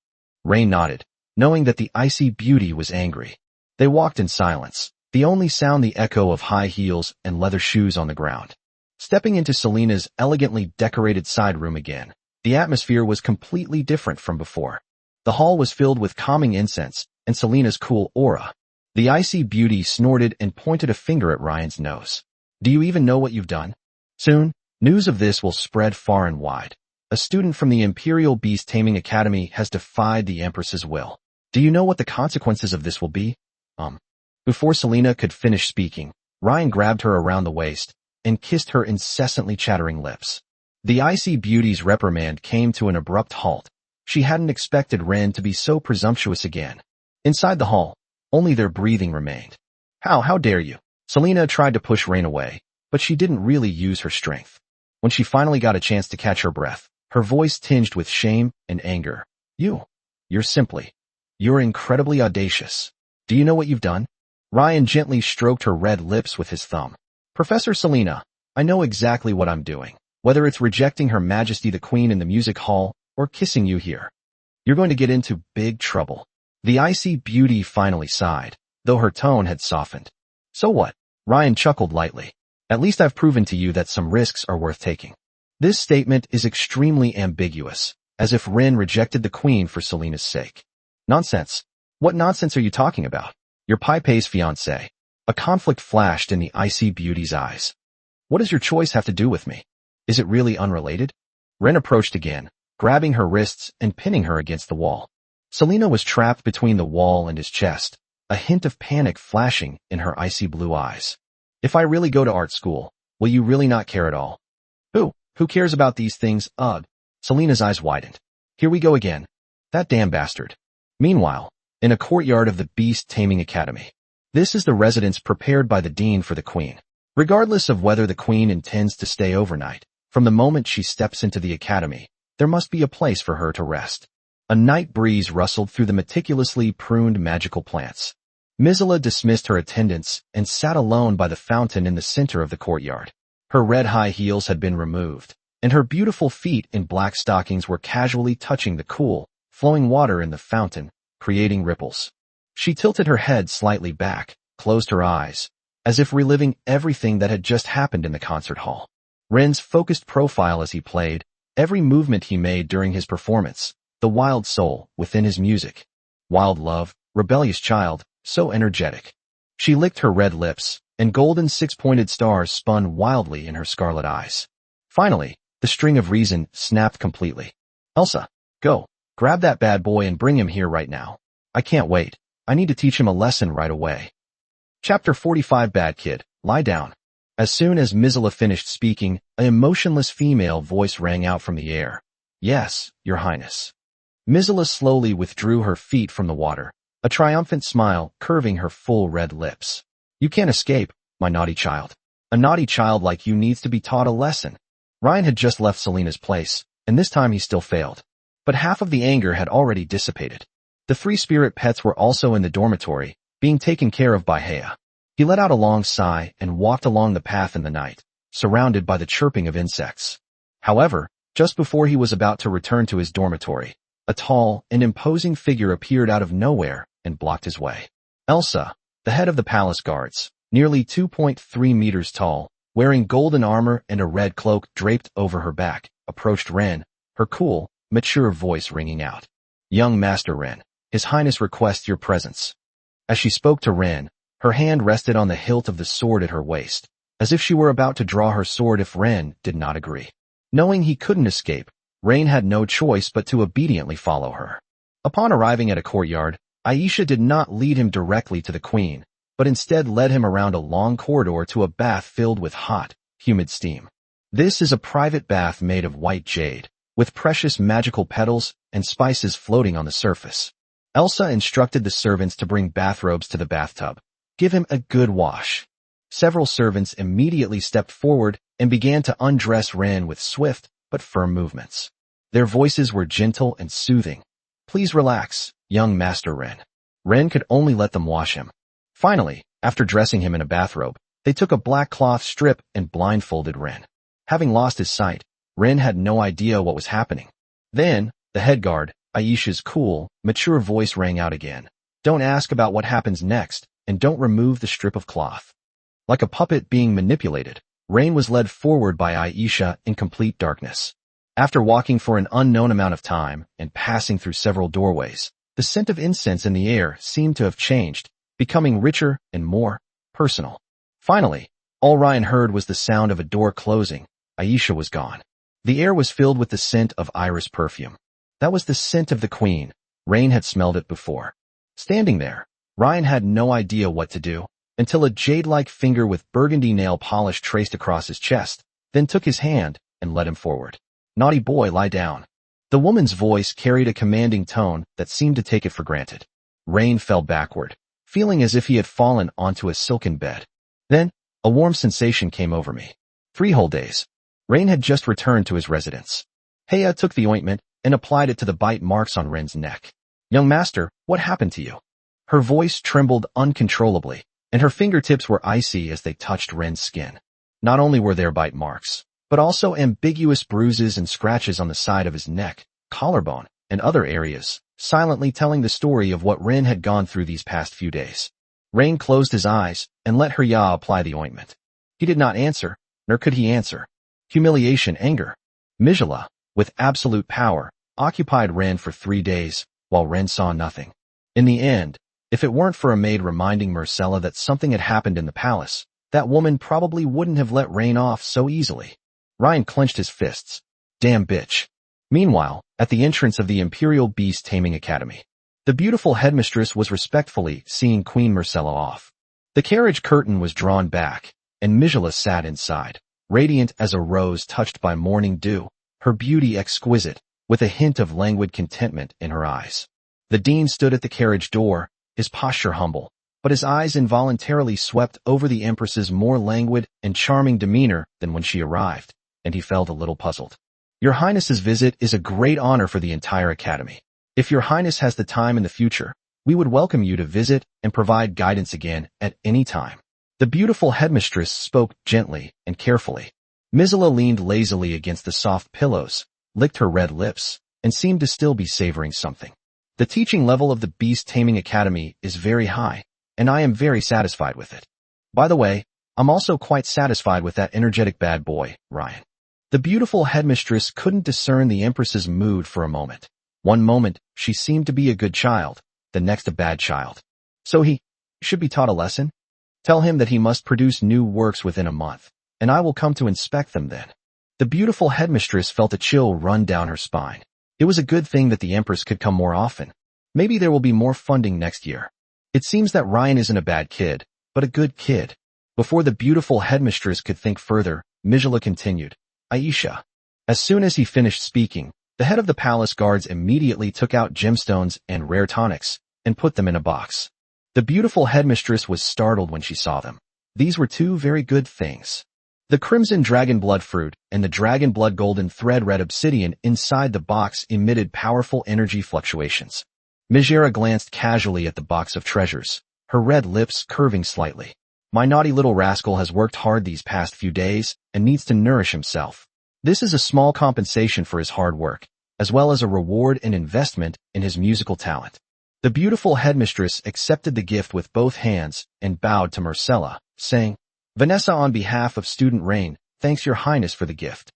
Rain nodded, knowing that the icy beauty was angry. They walked in silence, the only sound the echo of high heels and leather shoes on the ground. Stepping into Selena's elegantly decorated side room again, the atmosphere was completely different from before. The hall was filled with calming incense and Selena's cool aura. The icy beauty snorted and pointed a finger at Ryan's nose. Do you even know what you've done? Soon, news of this will spread far and wide. A student from the Imperial Beast Taming Academy has defied the Empress's will. Do you know what the consequences of this will be? Before Selena could finish speaking, Ryan grabbed her around the waist and kissed her incessantly chattering lips. The icy beauty's reprimand came to an abrupt halt. She hadn't expected Ren to be so presumptuous again. Inside the hall, only their breathing remained. How dare you? Selena tried to push Rain away, but she didn't really use her strength. When she finally got a chance to catch her breath, her voice tinged with shame and anger. You're incredibly audacious. Do you know what you've done? Ryan gently stroked her red lips with his thumb. Professor Selena, I know exactly what I'm doing, whether it's rejecting Her Majesty the Queen in the music hall or kissing you here. You're going to get into big trouble. The icy beauty finally sighed, though her tone had softened. So what? Ryan chuckled lightly. At least I've proven to you that some risks are worth taking. This statement is extremely ambiguous, as if Ren rejected the Queen for Selena's sake. Nonsense. What nonsense are you talking about? You're Pai Pei's fiancé. A conflict flashed in the icy beauty's eyes. What does your choice have to do with me? Is it really unrelated? Ren approached again, grabbing her wrists and pinning her against the wall. Selena was trapped between the wall and his chest, a hint of panic flashing in her icy blue eyes. If I really go to art school, will you really not care at all? Who cares about these things? Ugh. Selena's eyes widened. Here we go again. That damn bastard. Meanwhile, in a courtyard of the Beast Taming Academy. This is the residence prepared by the dean for the queen. Regardless of whether the queen intends to stay overnight, from the moment she steps into the academy, there must be a place for her to rest. A night breeze rustled through the meticulously pruned magical plants. Mizela dismissed her attendants and sat alone by the fountain in the center of the courtyard. Her red high heels had been removed, and her beautiful feet in black stockings were casually touching the cool, flowing water in the fountain, creating ripples. She tilted her head slightly back, closed her eyes, as if reliving everything that had just happened in the concert hall. Ren's focused profile as he played, every movement he made during his performance, the wild soul within his music. Wild love, rebellious child, so energetic. She licked her red lips, and golden six-pointed stars spun wildly in her scarlet eyes. Finally, the string of reason snapped completely. Elsa, go, grab that bad boy and bring him here right now. I can't wait. I need to teach him a lesson right away. Chapter 45 Bad Kid, lie down. As soon as Mizela finished speaking, an emotionless female voice rang out from the air. Yes, Your Highness. Mizela slowly withdrew her feet from the water, a triumphant smile curving her full red lips. You can't escape, my naughty child. A naughty child like you needs to be taught a lesson. Ryan had just left Selena's place, and this time he still failed. But half of the anger had already dissipated. The three spirit pets were also in the dormitory, being taken care of by Hea. He let out a long sigh and walked along the path in the night, surrounded by the chirping of insects. However, just before he was about to return to his dormitory, a tall and imposing figure appeared out of nowhere and blocked his way. Elsa, the head of the palace guards, nearly 2.3 meters tall, wearing golden armor and a red cloak draped over her back, approached Ren, her cool, mature voice ringing out. Young Master Ren, His Highness requests your presence. As she spoke to Ren, her hand rested on the hilt of the sword at her waist, as if she were about to draw her sword if Ren did not agree. Knowing he couldn't escape, Ren had no choice but to obediently follow her. Upon arriving at a courtyard, Aisha did not lead him directly to the queen, but instead led him around a long corridor to a bath filled with hot, humid steam. This is a private bath made of white jade, with precious magical petals and spices floating on the surface. Elsa instructed the servants to bring bathrobes to the bathtub. Give him a good wash. Several servants immediately stepped forward and began to undress Ren with swift but firm movements. Their voices were gentle and soothing. Please relax, young Master Ren. Ren could only let them wash him. Finally, after dressing him in a bathrobe, they took a black cloth strip and blindfolded Ren. Having lost his sight, Ren had no idea what was happening. Then, the head guard, Aisha's cool, mature voice rang out again. Don't ask about what happens next, and don't remove the strip of cloth. Like a puppet being manipulated, Ren was led forward by Aisha in complete darkness. After walking for an unknown amount of time and passing through several doorways, the scent of incense in the air seemed to have changed, becoming richer and more personal. Finally, all Ryan heard was the sound of a door closing. Aisha was gone. The air was filled with the scent of iris perfume. That was the scent of the queen. Ren had smelled it before. Standing there, Ryan had no idea what to do, until a jade-like finger with burgundy nail polish traced across his chest, then took his hand and led him forward. Naughty boy, lie down. The woman's voice carried a commanding tone that seemed to take it for granted. Ryan fell backward, feeling as if he had fallen onto a silken bed. Then, a warm sensation came over me. 3 whole days. Ryan had just returned to his residence. Hea took the ointment and applied it to the bite marks on Ren's neck. Young master, what happened to you? Her voice trembled uncontrollably, and her fingertips were icy as they touched Ren's skin. Not only were there bite marks, but also ambiguous bruises and scratches on the side of his neck, collarbone, and other areas, silently telling the story of what Ren had gone through these past few days. Ren closed his eyes and let Hea apply the ointment. He did not answer, nor could he answer. Humiliation, anger. Mizela, with absolute power, occupied Ren for 3 days, while Ren saw nothing. In the end, if it weren't for a maid reminding Marcella that something had happened in the palace, that woman probably wouldn't have let Ren off so easily. Ryan clenched his fists. Damn bitch. Meanwhile, at the entrance of the Imperial Beast Taming Academy, The beautiful headmistress was respectfully seeing Queen Marcella off. The carriage curtain was drawn back, and Mijala sat inside, radiant as a rose touched by morning dew, her beauty exquisite, with a hint of languid contentment in her eyes. The dean stood at the carriage door, his posture humble, but his eyes involuntarily swept over the empress's more languid and charming demeanor than when she arrived, and he felt a little puzzled. Your Highness's visit is a great honor for the entire academy. If your Highness has the time in the future, we would welcome you to visit and provide guidance again at any time. The beautiful headmistress spoke gently and carefully. Mijala leaned lazily against the soft pillows, licked her red lips, and seemed to still be savoring something. The teaching level of the Beast Taming Academy is very high, and I am very satisfied with it. By the way, I'm also quite satisfied with that energetic bad boy, Ryan. The beautiful headmistress couldn't discern the Empress's mood for a moment. One moment, she seemed to be a good child, the next a bad child. So he should be taught a lesson? Tell him that he must produce new works within a month, and I will come to inspect them then. The beautiful headmistress felt a chill run down her spine. It was a good thing that the Empress could come more often. Maybe there will be more funding next year. It seems that Ryan isn't a bad kid, but a good kid. Before the beautiful headmistress could think further, Mijala continued, Aisha. As soon as he finished speaking, the head of the palace guards immediately took out gemstones and rare tonics and put them in a box. The beautiful headmistress was startled when she saw them. These were two very good things. The crimson dragon blood fruit and the dragon blood golden thread red obsidian inside the box emitted powerful energy fluctuations. Mijala glanced casually at the box of treasures, her red lips curving slightly. My naughty little rascal has worked hard these past few days and needs to nourish himself. This is a small compensation for his hard work, as well as a reward and investment in his musical talent. The beautiful headmistress accepted the gift with both hands and bowed to Marcella, saying, Vanessa, on behalf of student Rain, thanks your Highness for the gift.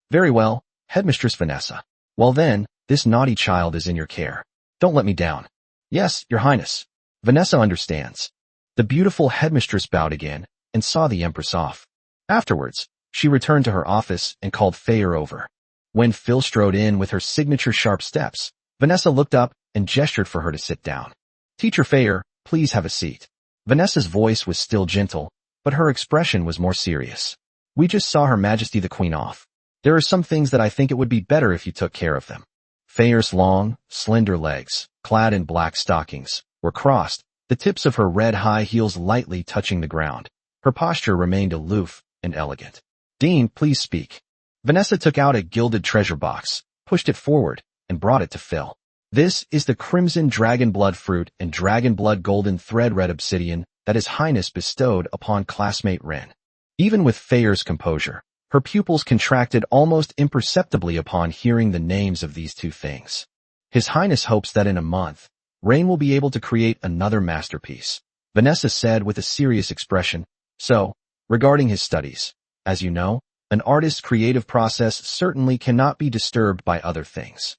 Very well, Headmistress Vanessa. Well then, this naughty child is in your care. Don't let me down. Yes, your Highness. Vanessa understands. The beautiful headmistress bowed again and saw the Empress off. Afterwards, she returned to her office and called Fayer over. When Phil strode in with her signature sharp steps, Vanessa looked up and gestured for her to sit down. Teacher Fayer, please have a seat. Vanessa's voice was still gentle, but her expression was more serious. We just saw Her Majesty the Queen off. There are some things that I think it would be better if you took care of them. Fayer's long, slender legs, clad in black stockings, were crossed, the tips of her red high heels lightly touching the ground. Her posture remained aloof and elegant. Dean, please speak. Vanessa took out a gilded treasure box, pushed it forward, and brought it to Phil. This is the crimson dragon blood fruit and dragon blood golden thread red obsidian that His Highness bestowed upon classmate Ren. Even with Fayer's composure, her pupils contracted almost imperceptibly upon hearing the names of these two things. His Highness hopes that in a month, Rain will be able to create another masterpiece, Vanessa said with a serious expression. So, regarding his studies, as you know, an artist's creative process certainly cannot be disturbed by other things.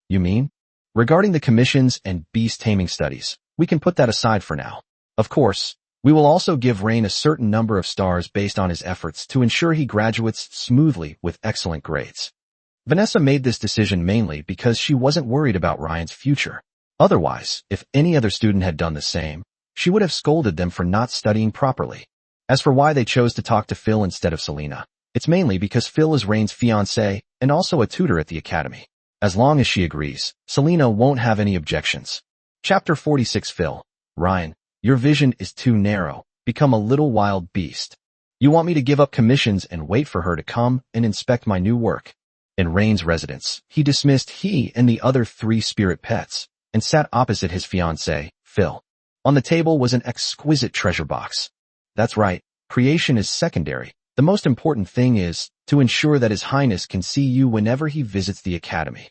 You mean? Regarding the commissions and beast taming studies, we can put that aside for now. Of course, we will also give Rain a certain number of stars based on his efforts to ensure he graduates smoothly with excellent grades. Vanessa made this decision mainly because she wasn't worried about Ryan's future. Otherwise, if any other student had done the same, she would have scolded them for not studying properly. As for why they chose to talk to Phil instead of Selena, it's mainly because Phil is Rain's fiancé and also a tutor at the academy. As long as she agrees, Selena won't have any objections. Chapter 46 Phil, Ryan, your vision is too narrow. Become a little wild beast. You want me to give up commissions and wait for her to come and inspect my new work. In Rain's residence, he dismissed he and the other 3 spirit pets and sat opposite his fiancé, Phil. On the table was an exquisite treasure box. That's right, creation is secondary. The most important thing is to ensure that His Highness can see you whenever he visits the academy.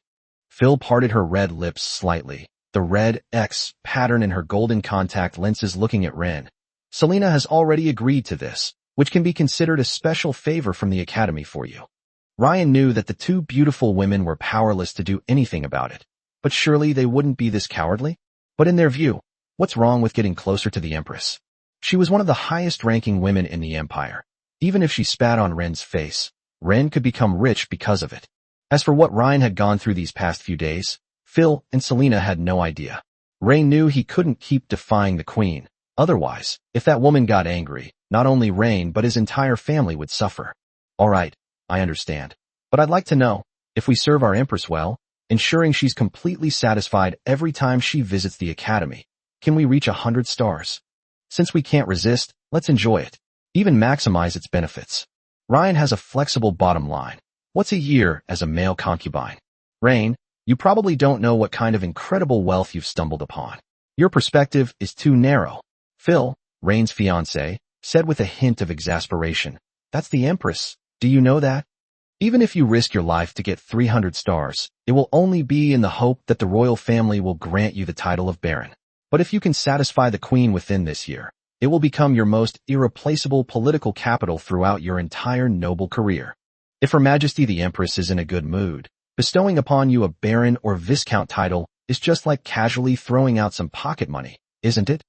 Phil parted her red lips slightly, the red X pattern in her golden contact lenses looking at Ren. Selena has already agreed to this, which can be considered a special favor from the academy for you. Ryan knew that the 2 beautiful women were powerless to do anything about it, but surely they wouldn't be this cowardly? But in their view, what's wrong with getting closer to the Empress? She was one of the highest-ranking women in the Empire. Even if she spat on Ren's face, Ren could become rich because of it. As for what Ryan had gone through these past few days, Phil and Selena had no idea. Rain knew he couldn't keep defying the queen. Otherwise, if that woman got angry, not only Rain but his entire family would suffer. All right, I understand. But I'd like to know, if we serve our empress well, ensuring she's completely satisfied every time she visits the academy, can we reach 100 stars? Since we can't resist, let's enjoy it. Even maximize its benefits. Ryan has a flexible bottom line. What's a year as a male concubine? Rain, you probably don't know what kind of incredible wealth you've stumbled upon. Your perspective is too narrow. Phil, Rain's fiancé, said with a hint of exasperation. That's the empress. Do you know that? Even if you risk your life to get 300 stars, it will only be in the hope that the royal family will grant you the title of baron. But if you can satisfy the queen within this year, it will become your most irreplaceable political capital throughout your entire noble career. If Her Majesty the Empress is in a good mood, bestowing upon you a baron or viscount title is just like casually throwing out some pocket money, isn't it?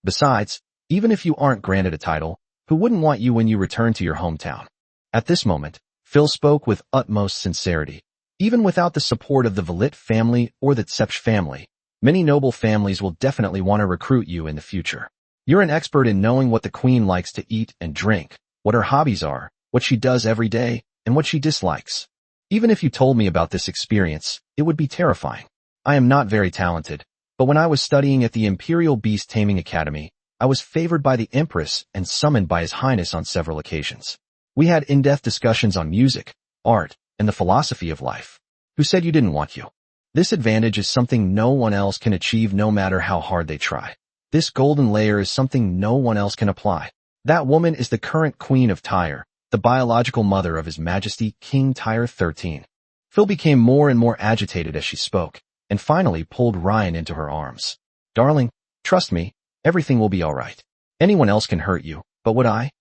Besides, even if you aren't granted a title, who wouldn't want you when you return to your hometown? At this moment, Phil spoke with utmost sincerity. Even without the support of the Velit family or the Tsepch family, many noble families will definitely want to recruit you in the future. You're an expert in knowing what the queen likes to eat and drink, what her hobbies are, what she does every day, and what she dislikes. Even if you told me about this experience, it would be terrifying. I am not very talented, but when I was studying at the Imperial Beast Taming Academy, I was favored by the Empress and summoned by His Highness on several occasions. We had in-depth discussions on music, art, and the philosophy of life. Who said you didn't want you? This advantage is something no one else can achieve no matter how hard they try. This golden layer is something no one else can apply. That woman is the current Queen of Tyre, the biological mother of His Majesty King Tyre XIII. Phil became more and more agitated as she spoke, and finally pulled Ryan into her arms. Darling, trust me, everything will be all right. Anyone else can hurt you, but would I?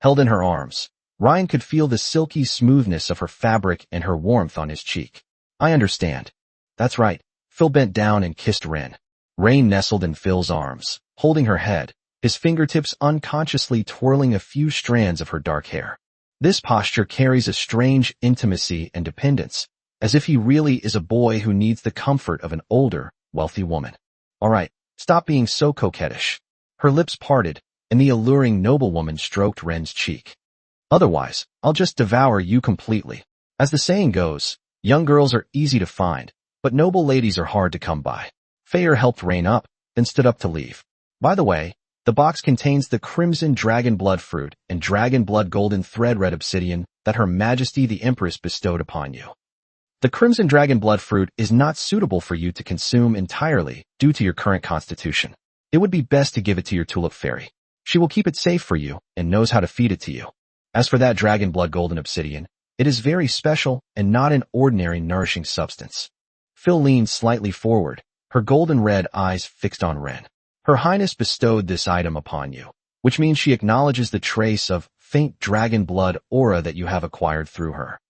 Held in her arms, Ryan could feel the silky smoothness of her fabric and her warmth on his cheek. I understand. That's right. Phil bent down and kissed Ren. Rain nestled in Phil's arms, holding her head, his fingertips unconsciously twirling a few strands of her dark hair. This posture carries a strange intimacy and dependence, as if he really is a boy who needs the comfort of an older, wealthy woman. All right, stop being so coquettish. Her lips parted, and the alluring noblewoman stroked Ren's cheek. Otherwise, I'll just devour you completely. As the saying goes, young girls are easy to find, but noble ladies are hard to come by. Fayer helped Rain up, then stood up to leave. By the way, the box contains the Crimson Dragon Blood Fruit and Dragon Blood Golden Thread Red Obsidian that Her Majesty the Empress bestowed upon you. The Crimson Dragon Blood Fruit is not suitable for you to consume entirely due to your current constitution. It would be best to give it to your Tulip Fairy. She will keep it safe for you and knows how to feed it to you. As for that Dragon Blood Golden Obsidian, it is very special and not an ordinary nourishing substance. Phil leaned slightly forward, her golden red eyes fixed on Ren. Her Highness bestowed this item upon you, which means she acknowledges the trace of faint dragon blood aura that you have acquired through her.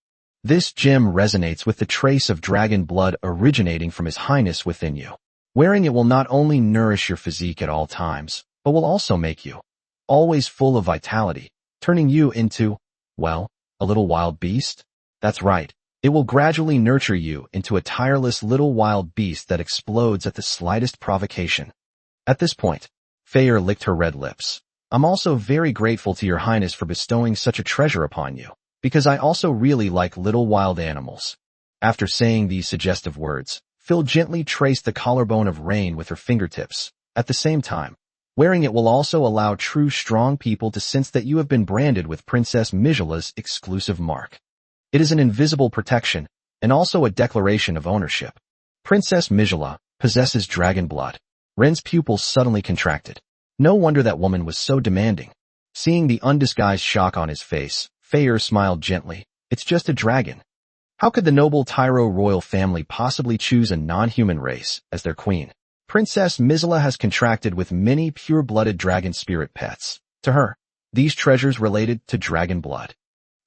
This gem resonates with the trace of dragon blood originating from His Highness within you. Wearing it will not only nourish your physique at all times, but will also make you always full of vitality, turning you into, well, a little wild beast? That's right. It will gradually nurture you into a tireless little wild beast that explodes at the slightest provocation. At this point, Fayer licked her red lips. I'm also very grateful to Your Highness for bestowing such a treasure upon you, because I also really like little wild animals. After saying these suggestive words, Phil gently traced the collarbone of Rain with her fingertips. At the same time, wearing it will also allow true strong people to sense that you have been branded with Princess Mijala's exclusive mark. It is an invisible protection, and also a declaration of ownership. Princess Mijala possesses dragon blood. Ren's pupils suddenly contracted. No wonder that woman was so demanding. Seeing the undisguised shock on his face, Fayer smiled gently. It's just a dragon. How could the noble Tyro royal family possibly choose a non-human race as their queen? Princess Mijala has contracted with many pure-blooded dragon spirit pets. To her, these treasures related to dragon blood.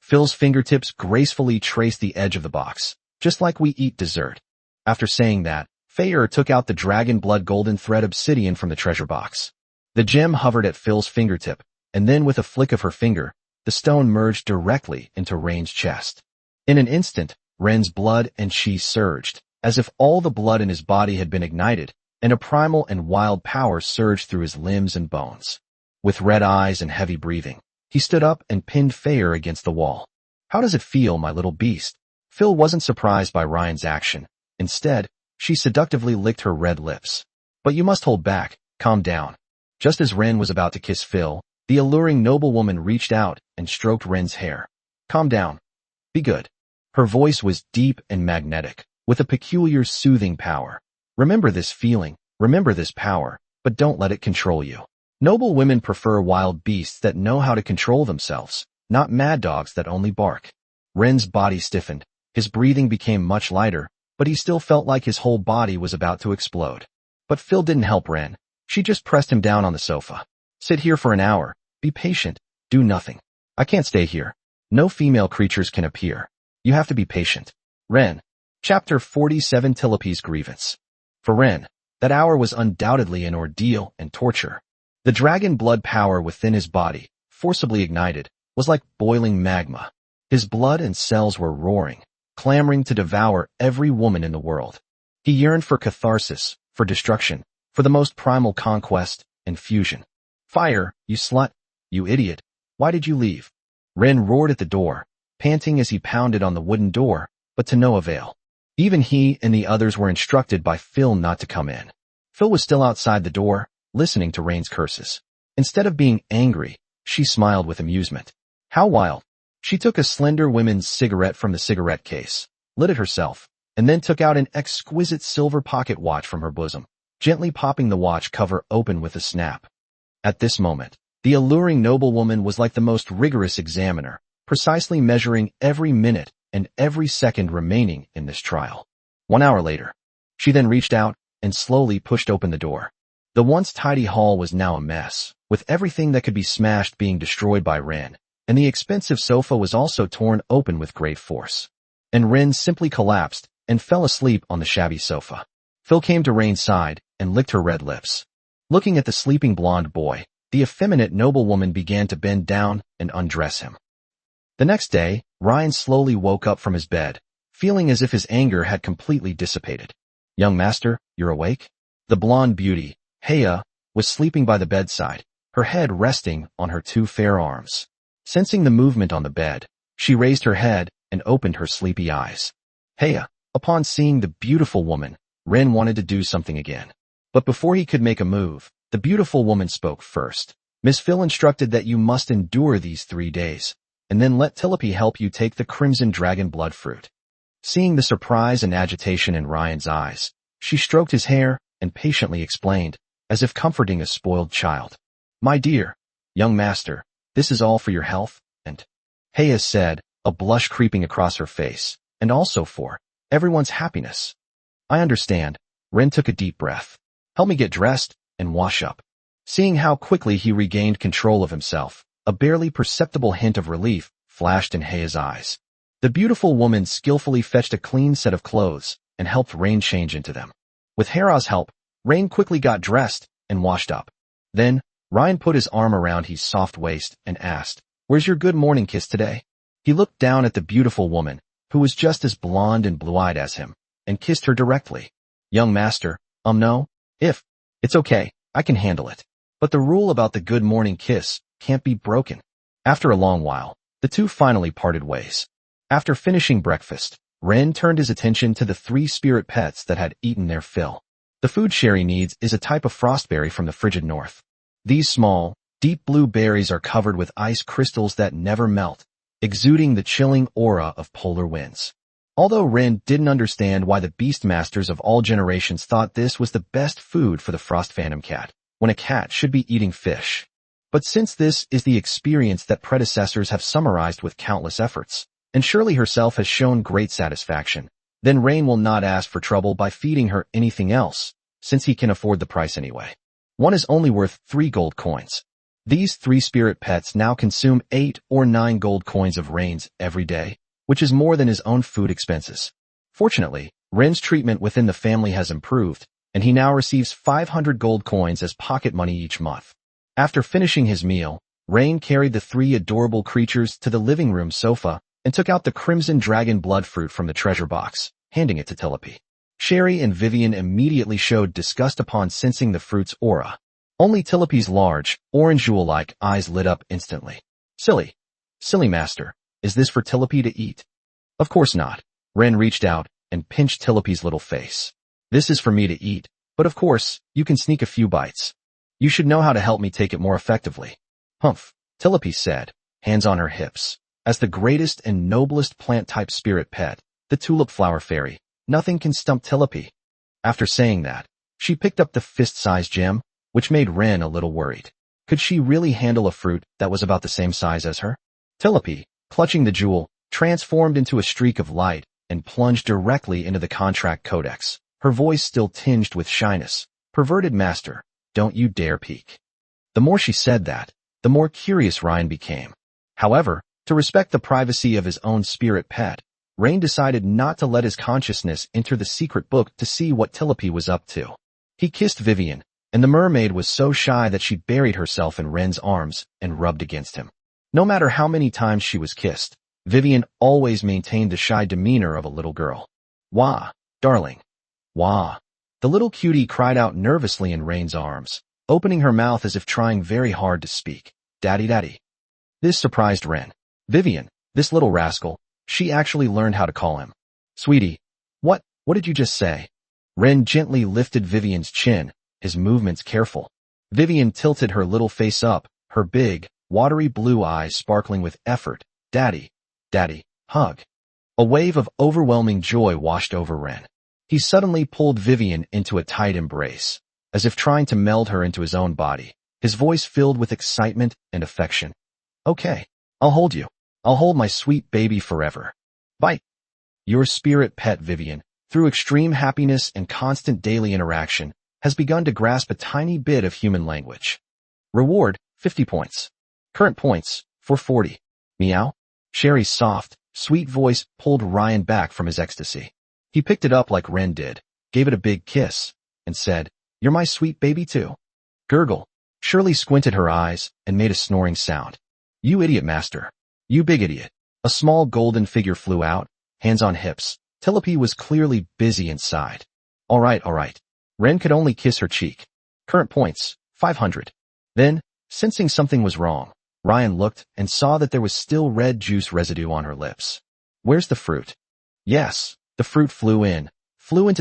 Phil's fingertips gracefully traced the edge of the box, just like we eat dessert. After saying that, Fayer took out the dragon blood golden thread obsidian from the treasure box. The gem hovered at Phil's fingertip, and then with a flick of her finger, the stone merged directly into Rain's chest. In an instant, Ren's blood and chi surged, as if all the blood in his body had been ignited, and a primal and wild power surged through his limbs and bones. With red eyes and heavy breathing, he stood up and pinned Feyre against the wall. "How does it feel, my little beast?" Phil wasn't surprised by Ryan's action. Instead, she seductively licked her red lips. "But you must hold back, calm down." Just as Ren was about to kiss Phil, the alluring noblewoman reached out and stroked Ren's hair. "Calm down. Be good." Her voice was deep and magnetic, with a peculiar soothing power. "Remember this feeling, remember this power, but don't let it control you." Noble women prefer wild beasts that know how to control themselves, not mad dogs that only bark. Ren's body stiffened. His breathing became much lighter, but he still felt like his whole body was about to explode. But Phil didn't help Ren. She just pressed him down on the sofa. "Sit here for an hour. Be patient. Do nothing." "I can't stay here. No female creatures can appear. You have to be patient." Ren. Chapter 47. Tilopi's Grievance. For Ren, that hour was undoubtedly an ordeal and torture. The dragon blood power within his body, forcibly ignited, was like boiling magma. His blood and cells were roaring, clamoring to devour every woman in the world. He yearned for catharsis, for destruction, for the most primal conquest and fusion. "Fire, you slut! You idiot! Why did you leave?" Ren roared at the door, panting as he pounded on the wooden door, but to no avail. Even he and the others were instructed by Phil not to come in. Phil was still outside the door, listening to Rain's curses. Instead of being angry, she smiled with amusement. How wild. She took a slender woman's cigarette from the cigarette case, lit it herself, and then took out an exquisite silver pocket watch from her bosom, gently popping the watch cover open with a snap. At this moment, the alluring noblewoman was like the most rigorous examiner, precisely measuring every minute and every second remaining in this trial. 1 hour later, she then reached out and slowly pushed open the door. The once tidy hall was now a mess, with everything that could be smashed being destroyed by Ren, and the expensive sofa was also torn open with great force. And Ren simply collapsed and fell asleep on the shabby sofa. Phil came to Rain's side and licked her red lips. Looking at the sleeping blonde boy, the effeminate noblewoman began to bend down and undress him. The next day, Ryan slowly woke up from his bed, feeling as if his anger had completely dissipated. "Young master, you're awake?" The blonde beauty, Haya, was sleeping by the bedside, her head resting on her 2 fair arms. Sensing the movement on the bed, she raised her head and opened her sleepy eyes. Haya. Upon seeing the beautiful woman, Ren wanted to do something again. But before he could make a move, the beautiful woman spoke first. "Miss Phil instructed that you must endure these 3 days, and then let Tilopi help you take the crimson dragon blood fruit." Seeing the surprise and agitation in Ryan's eyes, she stroked his hair and patiently explained, as if comforting a spoiled child. "My dear, young master, this is all for your health, and," Haya said, a blush creeping across her face, "and also for everyone's happiness." "I understand." Ren took a deep breath. "Help me get dressed and wash up." Seeing how quickly he regained control of himself, a barely perceptible hint of relief flashed in Haya's eyes. The beautiful woman skillfully fetched a clean set of clothes and helped Rain change into them. With Hera's help, Rain quickly got dressed and washed up. Then, Ryan put his arm around his soft waist and asked, "Where's your good morning kiss today?" He looked down at the beautiful woman, who was just as blonde and blue-eyed as him, and kissed her directly. "Young master, no, if it's okay, I can handle it. But the rule about the good morning kiss can't be broken." After a long while, the two finally parted ways. After finishing breakfast, Ren turned his attention to the 3 spirit pets that had eaten their fill. The food Sherry needs is a type of frostberry from the frigid north. These small, deep blue berries are covered with ice crystals that never melt, exuding the chilling aura of polar winds. Although Ren didn't understand why the beastmasters of all generations thought this was the best food for the frost phantom cat, when a cat should be eating fish. But since this is the experience that predecessors have summarized with countless efforts, and Shirley herself has shown great satisfaction, then Rain will not ask for trouble by feeding her anything else, since he can afford the price anyway. One is only worth 3 gold coins. These 3 spirit pets now consume 8 or 9 gold coins of Rain's every day, which is more than his own food expenses. Fortunately, Ren's treatment within the family has improved, and he now receives 500 gold coins as pocket money each month. After finishing his meal, Rain carried the 3 adorable creatures to the living room sofa and took out the crimson dragon blood fruit from the treasure box, handing it to Tilopi. Sherry and Vivian immediately showed disgust upon sensing the fruit's aura. Only Tillapi's large, orange jewel-like eyes lit up instantly. Silly. Silly master. Is this for Tillapi to eat? Of course not. Ren reached out and pinched Tillapi's little face. This is for me to eat, but of course, you can sneak a few bites. You should know how to help me take it more effectively. Humph, Tillapi said, hands on her hips. As the greatest and noblest plant-type spirit pet, the tulip flower fairy, nothing can stump Tillapi. After saying that, she picked up the fist-sized gem, which made Ren a little worried. Could she really handle a fruit that was about the same size as her? Tillapi, clutching the jewel, transformed into a streak of light and plunged directly into the contract codex, her voice still tinged with shyness. Perverted master, don't you dare peek. The more she said that, the more curious Ryan became. However, to respect the privacy of his own spirit pet, Rain decided not to let his consciousness enter the secret book to see what Tillapi was up to. He kissed Vivian, and the mermaid was so shy that she buried herself in Ren's arms and rubbed against him. No matter how many times she was kissed, Vivian always maintained the shy demeanor of a little girl. Wah, darling. Wah. The little cutie cried out nervously in Rain's arms, opening her mouth as if trying very hard to speak. Daddy, daddy. This surprised Ren. Vivian, this little rascal, she actually learned how to call him. Sweetie. What did you just say? Ren gently lifted Vivian's chin, his movements careful. Vivian tilted her little face up, her big, watery blue eyes sparkling with effort. Daddy, daddy, hug. A wave of overwhelming joy washed over Ren. He suddenly pulled Vivian into a tight embrace, as if trying to meld her into his own body, his voice filled with excitement and affection. Okay, I'll hold you. I'll hold my sweet baby forever. Bite. Your spirit pet Vivian, through extreme happiness and constant daily interaction, has begun to grasp a tiny bit of human language. Reward, 50 points. Current points, 440. Meow. Sherry's soft, sweet voice pulled Ryan back from his ecstasy. He picked it up like Ren did, gave it a big kiss, and said, You're my sweet baby too. Gurgle. Shirley squinted her eyes and made a snoring sound. You idiot master. You big idiot. A small golden figure flew out, hands on hips. Tillapi was clearly busy inside. All right. Ren could only kiss her cheek. Current points, 500. Then, sensing something was wrong, Ryan looked and saw that there was still red juice residue on her lips. Where's the fruit? Yes, the fruit flew into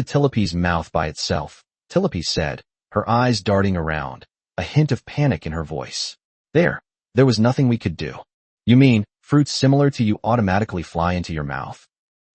Tillapi's mouth by itself. Tillapi said, her eyes darting around, a hint of panic in her voice. There was nothing we could do. You mean, fruits similar to you automatically fly into your mouth?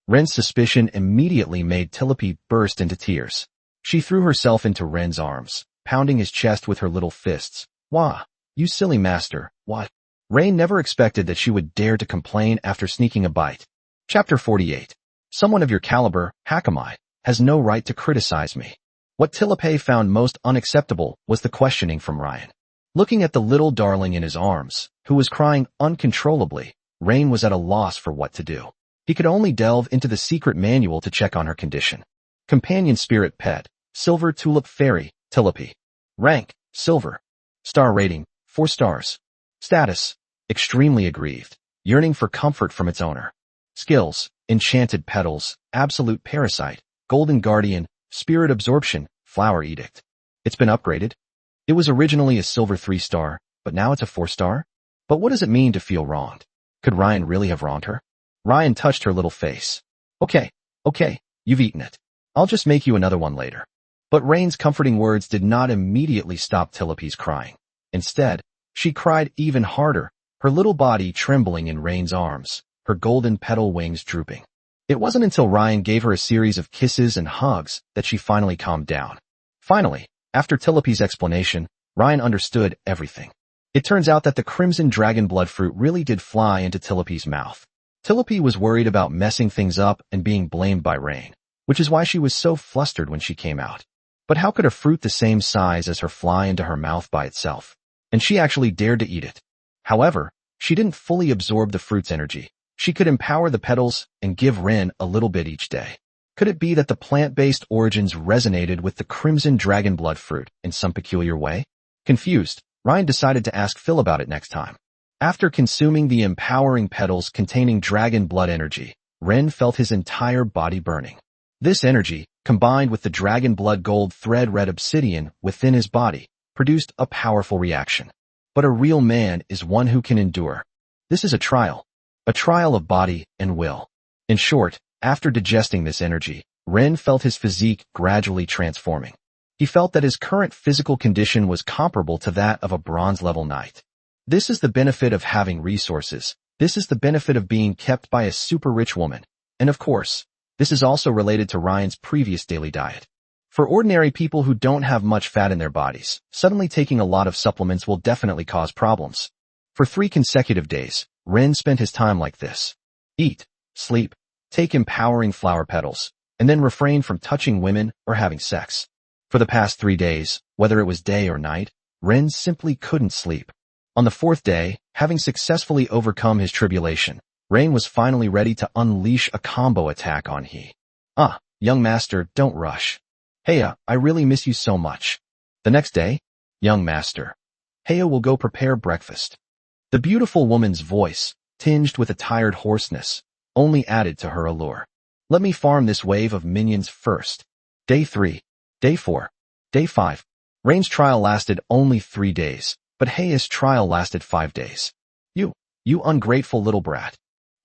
Ren's suspicion immediately made Tillapi burst into tears. She threw herself into Ren's arms, pounding his chest with her little fists. Wah, you silly master, what? Rain never expected that she would dare to complain after sneaking a bite. Chapter 48. Someone of your caliber, Hakamai, has no right to criticize me. What Tillapi found most unacceptable was the questioning from Ryan. Looking at the little darling in his arms, who was crying uncontrollably, Rain was at a loss for what to do. He could only delve into the secret manual to check on her condition. Companion spirit pet, Silver Tulip Fairy, Tillapi. Rank, Silver. Star rating, 4 stars. Status, extremely aggrieved, yearning for comfort from its owner. Skills, Enchanted Petals, Absolute Parasite, Golden Guardian, Spirit Absorption, Flower Edict. It's been upgraded. It was originally a Silver 3-star, but now it's a 4-star? But what does it mean to feel wronged? Could Ryan really have wronged her? Ryan touched her little face. Okay, you've eaten it. I'll just make you another one later. But Rain's comforting words did not immediately stop Tillapi's crying. Instead, she cried even harder, her little body trembling in Rain's arms, her golden petal wings drooping. It wasn't until Ryan gave her a series of kisses and hugs that she finally calmed down. Finally, after Tillapi's explanation, Ryan understood everything. It turns out that the crimson dragon blood fruit really did fly into Tillapi's mouth. Tillapi was worried about messing things up and being blamed by Rain, which is why she was so flustered when she came out. But how could a fruit the same size as her fly into her mouth by itself? And she actually dared to eat it. However, she didn't fully absorb the fruit's energy. She could empower the petals and give Ren a little bit each day. Could it be that the plant-based origins resonated with the crimson dragon blood fruit in some peculiar way? Confused, Ryan decided to ask Phil about it next time. After consuming the empowering petals containing dragon blood energy, Ren felt his entire body burning. This energy, combined with the dragon blood gold thread red obsidian within his body, produced a powerful reaction. But a real man is one who can endure. This is a trial of body and will. In short, after digesting this energy, Ren felt his physique gradually transforming. He felt that his current physical condition was comparable to that of a bronze-level knight. This is the benefit of having resources. This is the benefit of being kept by a super-rich woman. And of course, this is also related to Ryan's previous daily diet. For ordinary people who don't have much fat in their bodies, suddenly taking a lot of supplements will definitely cause problems. For 3 consecutive days, Ren spent his time like this. Eat, sleep, take empowering flower petals, and then refrain from touching women or having sex. For the past 3 days, whether it was day or night, Ren simply couldn't sleep. On the 4th day, having successfully overcome his tribulation, Ren was finally ready to unleash a combo attack on he. Young master, don't rush. Heya, I really miss you so much. The next day, young master. Heya will go prepare breakfast. The beautiful woman's voice, tinged with a tired hoarseness, only added to her allure. Let me farm this wave of minions first. Day 3, Day 4, Day 5. Ren's trial lasted only 3 days, but Heya's trial lasted 5 days. You ungrateful little brat.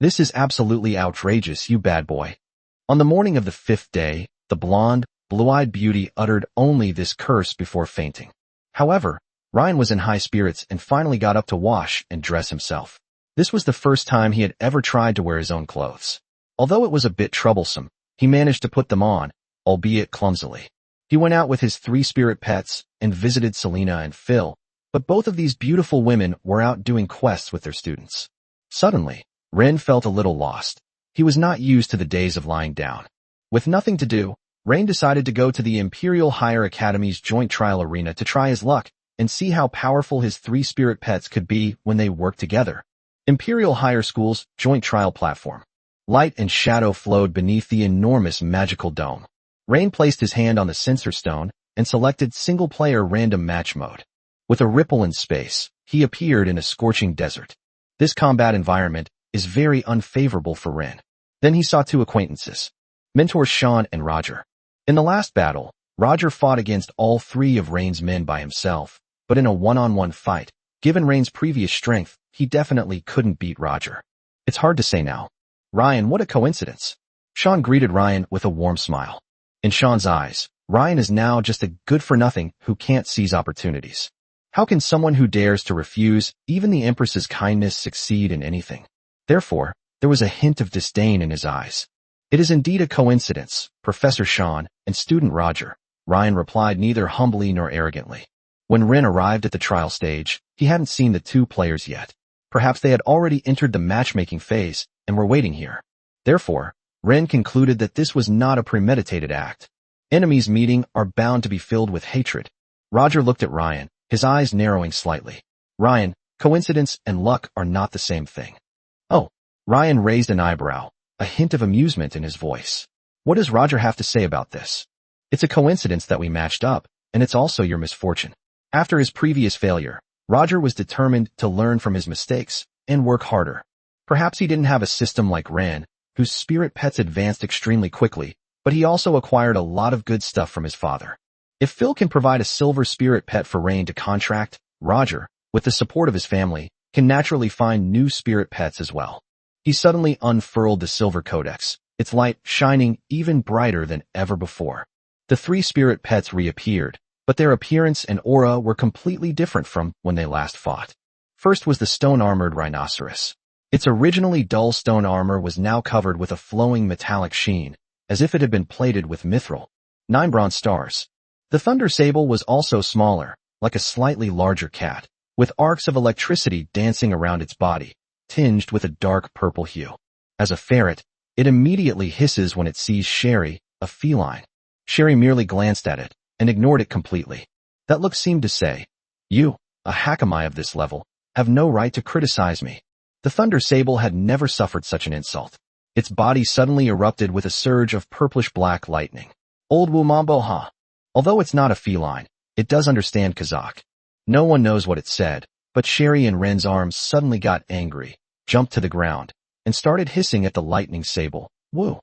This is absolutely outrageous, you bad boy. On the morning of the 5th day, the blonde, blue-eyed beauty uttered only this curse before fainting. However, Ryan was in high spirits and finally got up to wash and dress himself. This was the first time he had ever tried to wear his own clothes. Although it was a bit troublesome, he managed to put them on, albeit clumsily. He went out with his 3 spirit pets and visited Selena and Phil, but both of these beautiful women were out doing quests with their students. Suddenly, Ren felt a little lost. He was not used to the days of lying down. With nothing to do, Ren decided to go to the Imperial Higher Academy's joint trial arena to try his luck and see how powerful his 3 spirit pets could be when they worked together. Imperial Higher School's joint trial platform. Light and shadow flowed beneath the enormous magical dome. Ren placed his hand on the sensor stone and selected single-player random match mode. With a ripple in space, he appeared in a scorching desert. This combat environment is very unfavorable for Ren. Then he saw 2 acquaintances, mentors Sean and Roger. In the last battle, Roger fought against all 3 of Ren's men by himself, but in a one-on-one fight, given Ren's previous strength, he definitely couldn't beat Roger. It's hard to say now. Ryan, what a coincidence. Sean greeted Ryan with a warm smile. In Sean's eyes, Ryan is now just a good-for-nothing who can't seize opportunities. How can someone who dares to refuse even the Empress's kindness succeed in anything? Therefore, there was a hint of disdain in his eyes. It is indeed a coincidence, Professor Sean and student Roger, Ryan replied neither humbly nor arrogantly. When Ren arrived at the trial stage, he hadn't seen the 2 players yet. Perhaps they had already entered the matchmaking phase and were waiting here. Therefore, Ren concluded that this was not a premeditated act. Enemies meeting are bound to be filled with hatred. Roger looked at Ryan, his eyes narrowing slightly. Ryan, coincidence and luck are not the same thing. Oh, Ryan raised an eyebrow, a hint of amusement in his voice. What does Roger have to say about this? It's a coincidence that we matched up, and it's also your misfortune. After his previous failure, Roger was determined to learn from his mistakes and work harder. Perhaps he didn't have a system like Ren, whose spirit pets advanced extremely quickly, but he also acquired a lot of good stuff from his father. If Phil can provide a silver spirit pet for Ren to contract, Roger, with the support of his family, can naturally find new spirit pets as well. He suddenly unfurled the silver codex, its light shining even brighter than ever before. The 3 spirit pets reappeared, but their appearance and aura were completely different from when they last fought. First was the stone-armored rhinoceros. Its originally dull stone armor was now covered with a flowing metallic sheen, as if it had been plated with mithril. 9 bronze stars. The thunder sable was also smaller, like a slightly larger cat, with arcs of electricity dancing around its body, tinged with a dark purple hue. As a ferret, it immediately hisses when it sees Sherry, a feline. Sherry merely glanced at it and ignored it completely. That look seemed to say, "You, a Hakamai of this level, have no right to criticize me." The thunder sable had never suffered such an insult. Its body suddenly erupted with a surge of purplish-black lightning. Old Wumambo ha. Although it's not a feline, it does understand Kazakh. No one knows what it said, but Sherry and Ren's arms suddenly got angry, jumped to the ground, and started hissing at the lightning sable. Woo.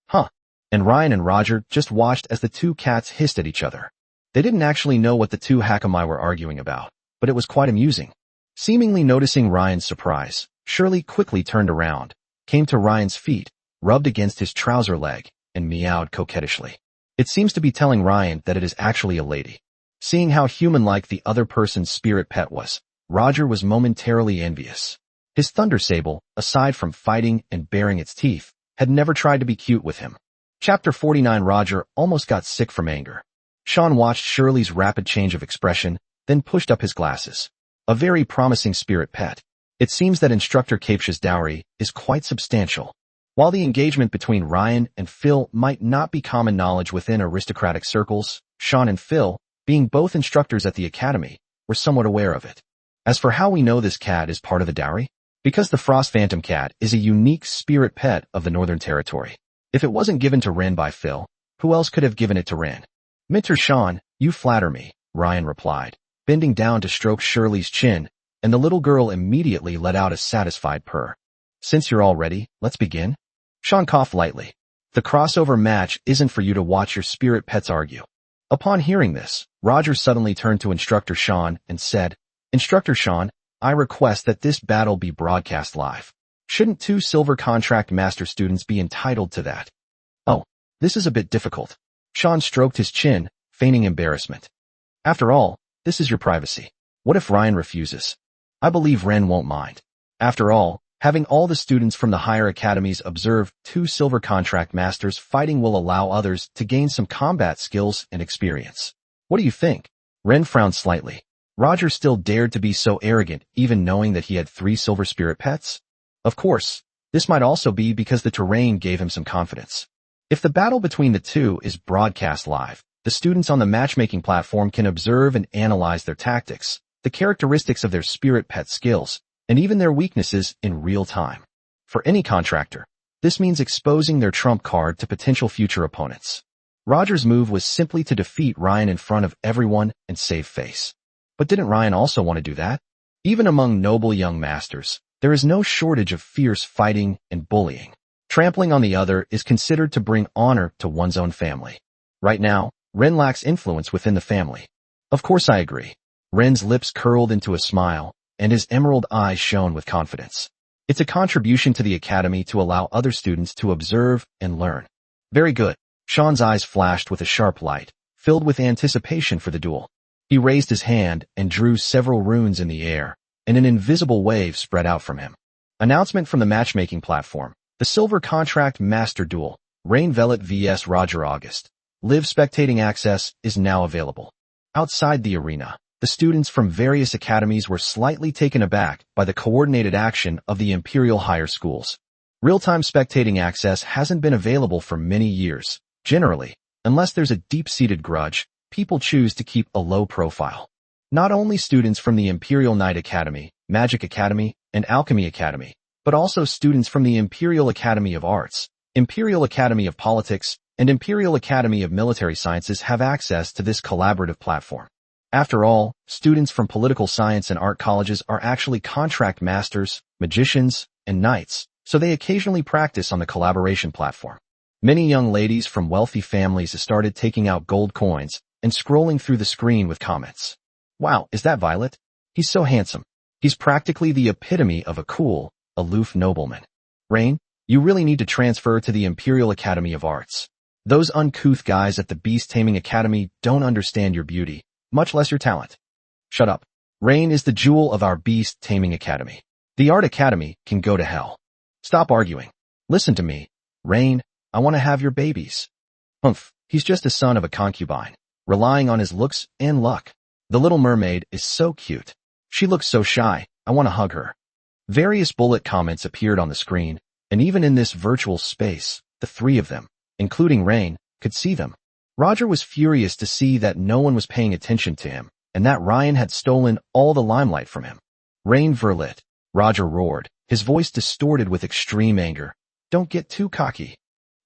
Huh. and Ryan and Roger just watched as the two cats hissed at each other. They didn't actually know what the two Hakamai were arguing about, but it was quite amusing. Seemingly noticing Ryan's surprise, Shirley quickly turned around, came to Ryan's feet, rubbed against his trouser leg, and meowed coquettishly. It seems to be telling Ryan that it is actually a lady. Seeing how human-like the other person's spirit pet was, Roger was momentarily envious. His Thunder Sable, aside from fighting and baring its teeth, had never tried to be cute with him. Chapter 49. Roger almost got sick from anger. Sean watched Shirley's rapid change of expression, then pushed up his glasses. A very promising spirit pet. It seems that Instructor Captia's dowry is quite substantial. While the engagement between Ryan and Phil might not be common knowledge within aristocratic circles, Sean and Phil, being both instructors at the academy, were somewhat aware of it. As for how we know this cat is part of the dowry, because the Frost Phantom cat is a unique spirit pet of the Northern Territory. If it wasn't given to Ren by Phil, who else could have given it to Ren? Minter Sean, you flatter me, Ryan replied, bending down to stroke Shirley's chin, and the little girl immediately let out a satisfied purr. Since you're all ready, let's begin? Sean coughed lightly. The crossover match isn't for you to watch your spirit pets argue. Upon hearing this, Roger suddenly turned to Instructor Sean and said, Instructor Sean, I request that this battle be broadcast live. Shouldn't 2 Silver Contract Master students be entitled to that? Oh, this is a bit difficult. Sean stroked his chin, feigning embarrassment. After all, this is your privacy. What if Ryan refuses? I believe Ren won't mind. After all, having all the students from the higher academies observe 2 Silver Contract Masters fighting will allow others to gain some combat skills and experience. What do you think? Ren frowned slightly. Roger still dared to be so arrogant, even knowing that he had 3 silver spirit pets? Of course, this might also be because the terrain gave him some confidence. If the battle between the two is broadcast live, the students on the matchmaking platform can observe and analyze their tactics, the characteristics of their spirit pet skills, and even their weaknesses in real time. For any contractor, this means exposing their trump card to potential future opponents. Roger's move was simply to defeat Ryan in front of everyone and save face. But didn't Ryan also want to do that? Even among noble young masters, there is no shortage of fierce fighting and bullying. Trampling on the other is considered to bring honor to one's own family. Right now, Ren lacks influence within the family. Of course I agree. Ren's lips curled into a smile, and his emerald eyes shone with confidence. It's a contribution to the academy to allow other students to observe and learn. Very good. Sean's eyes flashed with a sharp light, filled with anticipation for the duel. He raised his hand and drew several runes in the air, and an invisible wave spread out from him. Announcement from the matchmaking platform. The Silver Contract Master Duel, Rain Velvet vs Roger August. Live spectating access is now available. Outside the arena, the students from various academies were slightly taken aback by the coordinated action of the Imperial Higher Schools. Real-time spectating access hasn't been available for many years. Generally, unless there's a deep-seated grudge, people choose to keep a low profile. Not only students from the Imperial Knight Academy, Magic Academy, and Alchemy Academy, but also students from the Imperial Academy of Arts, Imperial Academy of Politics, and Imperial Academy of Military Sciences have access to this collaborative platform. After all, students from political science and art colleges are actually contract masters, magicians, and knights, so they occasionally practice on the collaboration platform. Many young ladies from wealthy families have started taking out gold coins and scrolling through the screen with comments. Wow, is that Violet? He's so handsome. He's practically the epitome of a cool, aloof nobleman. Rain, you really need to transfer to the Imperial Academy of Arts. Those uncouth guys at the Beast Taming Academy don't understand your beauty, much less your talent. Shut up. Rain is the jewel of our Beast Taming Academy. The Art Academy can go to hell. Stop arguing. Listen to me. Rain, I want to have your babies. Humph, he's just a son of a concubine, relying on his looks and luck. The Little Mermaid is so cute. She looks so shy, I want to hug her. Various bullet comments appeared on the screen, and even in this virtual space, the 3 of them, including Rain, could see them. Roger was furious to see that no one was paying attention to him, and that Ryan had stolen all the limelight from him. Rain Verlet, Roger roared, his voice distorted with extreme anger. Don't get too cocky.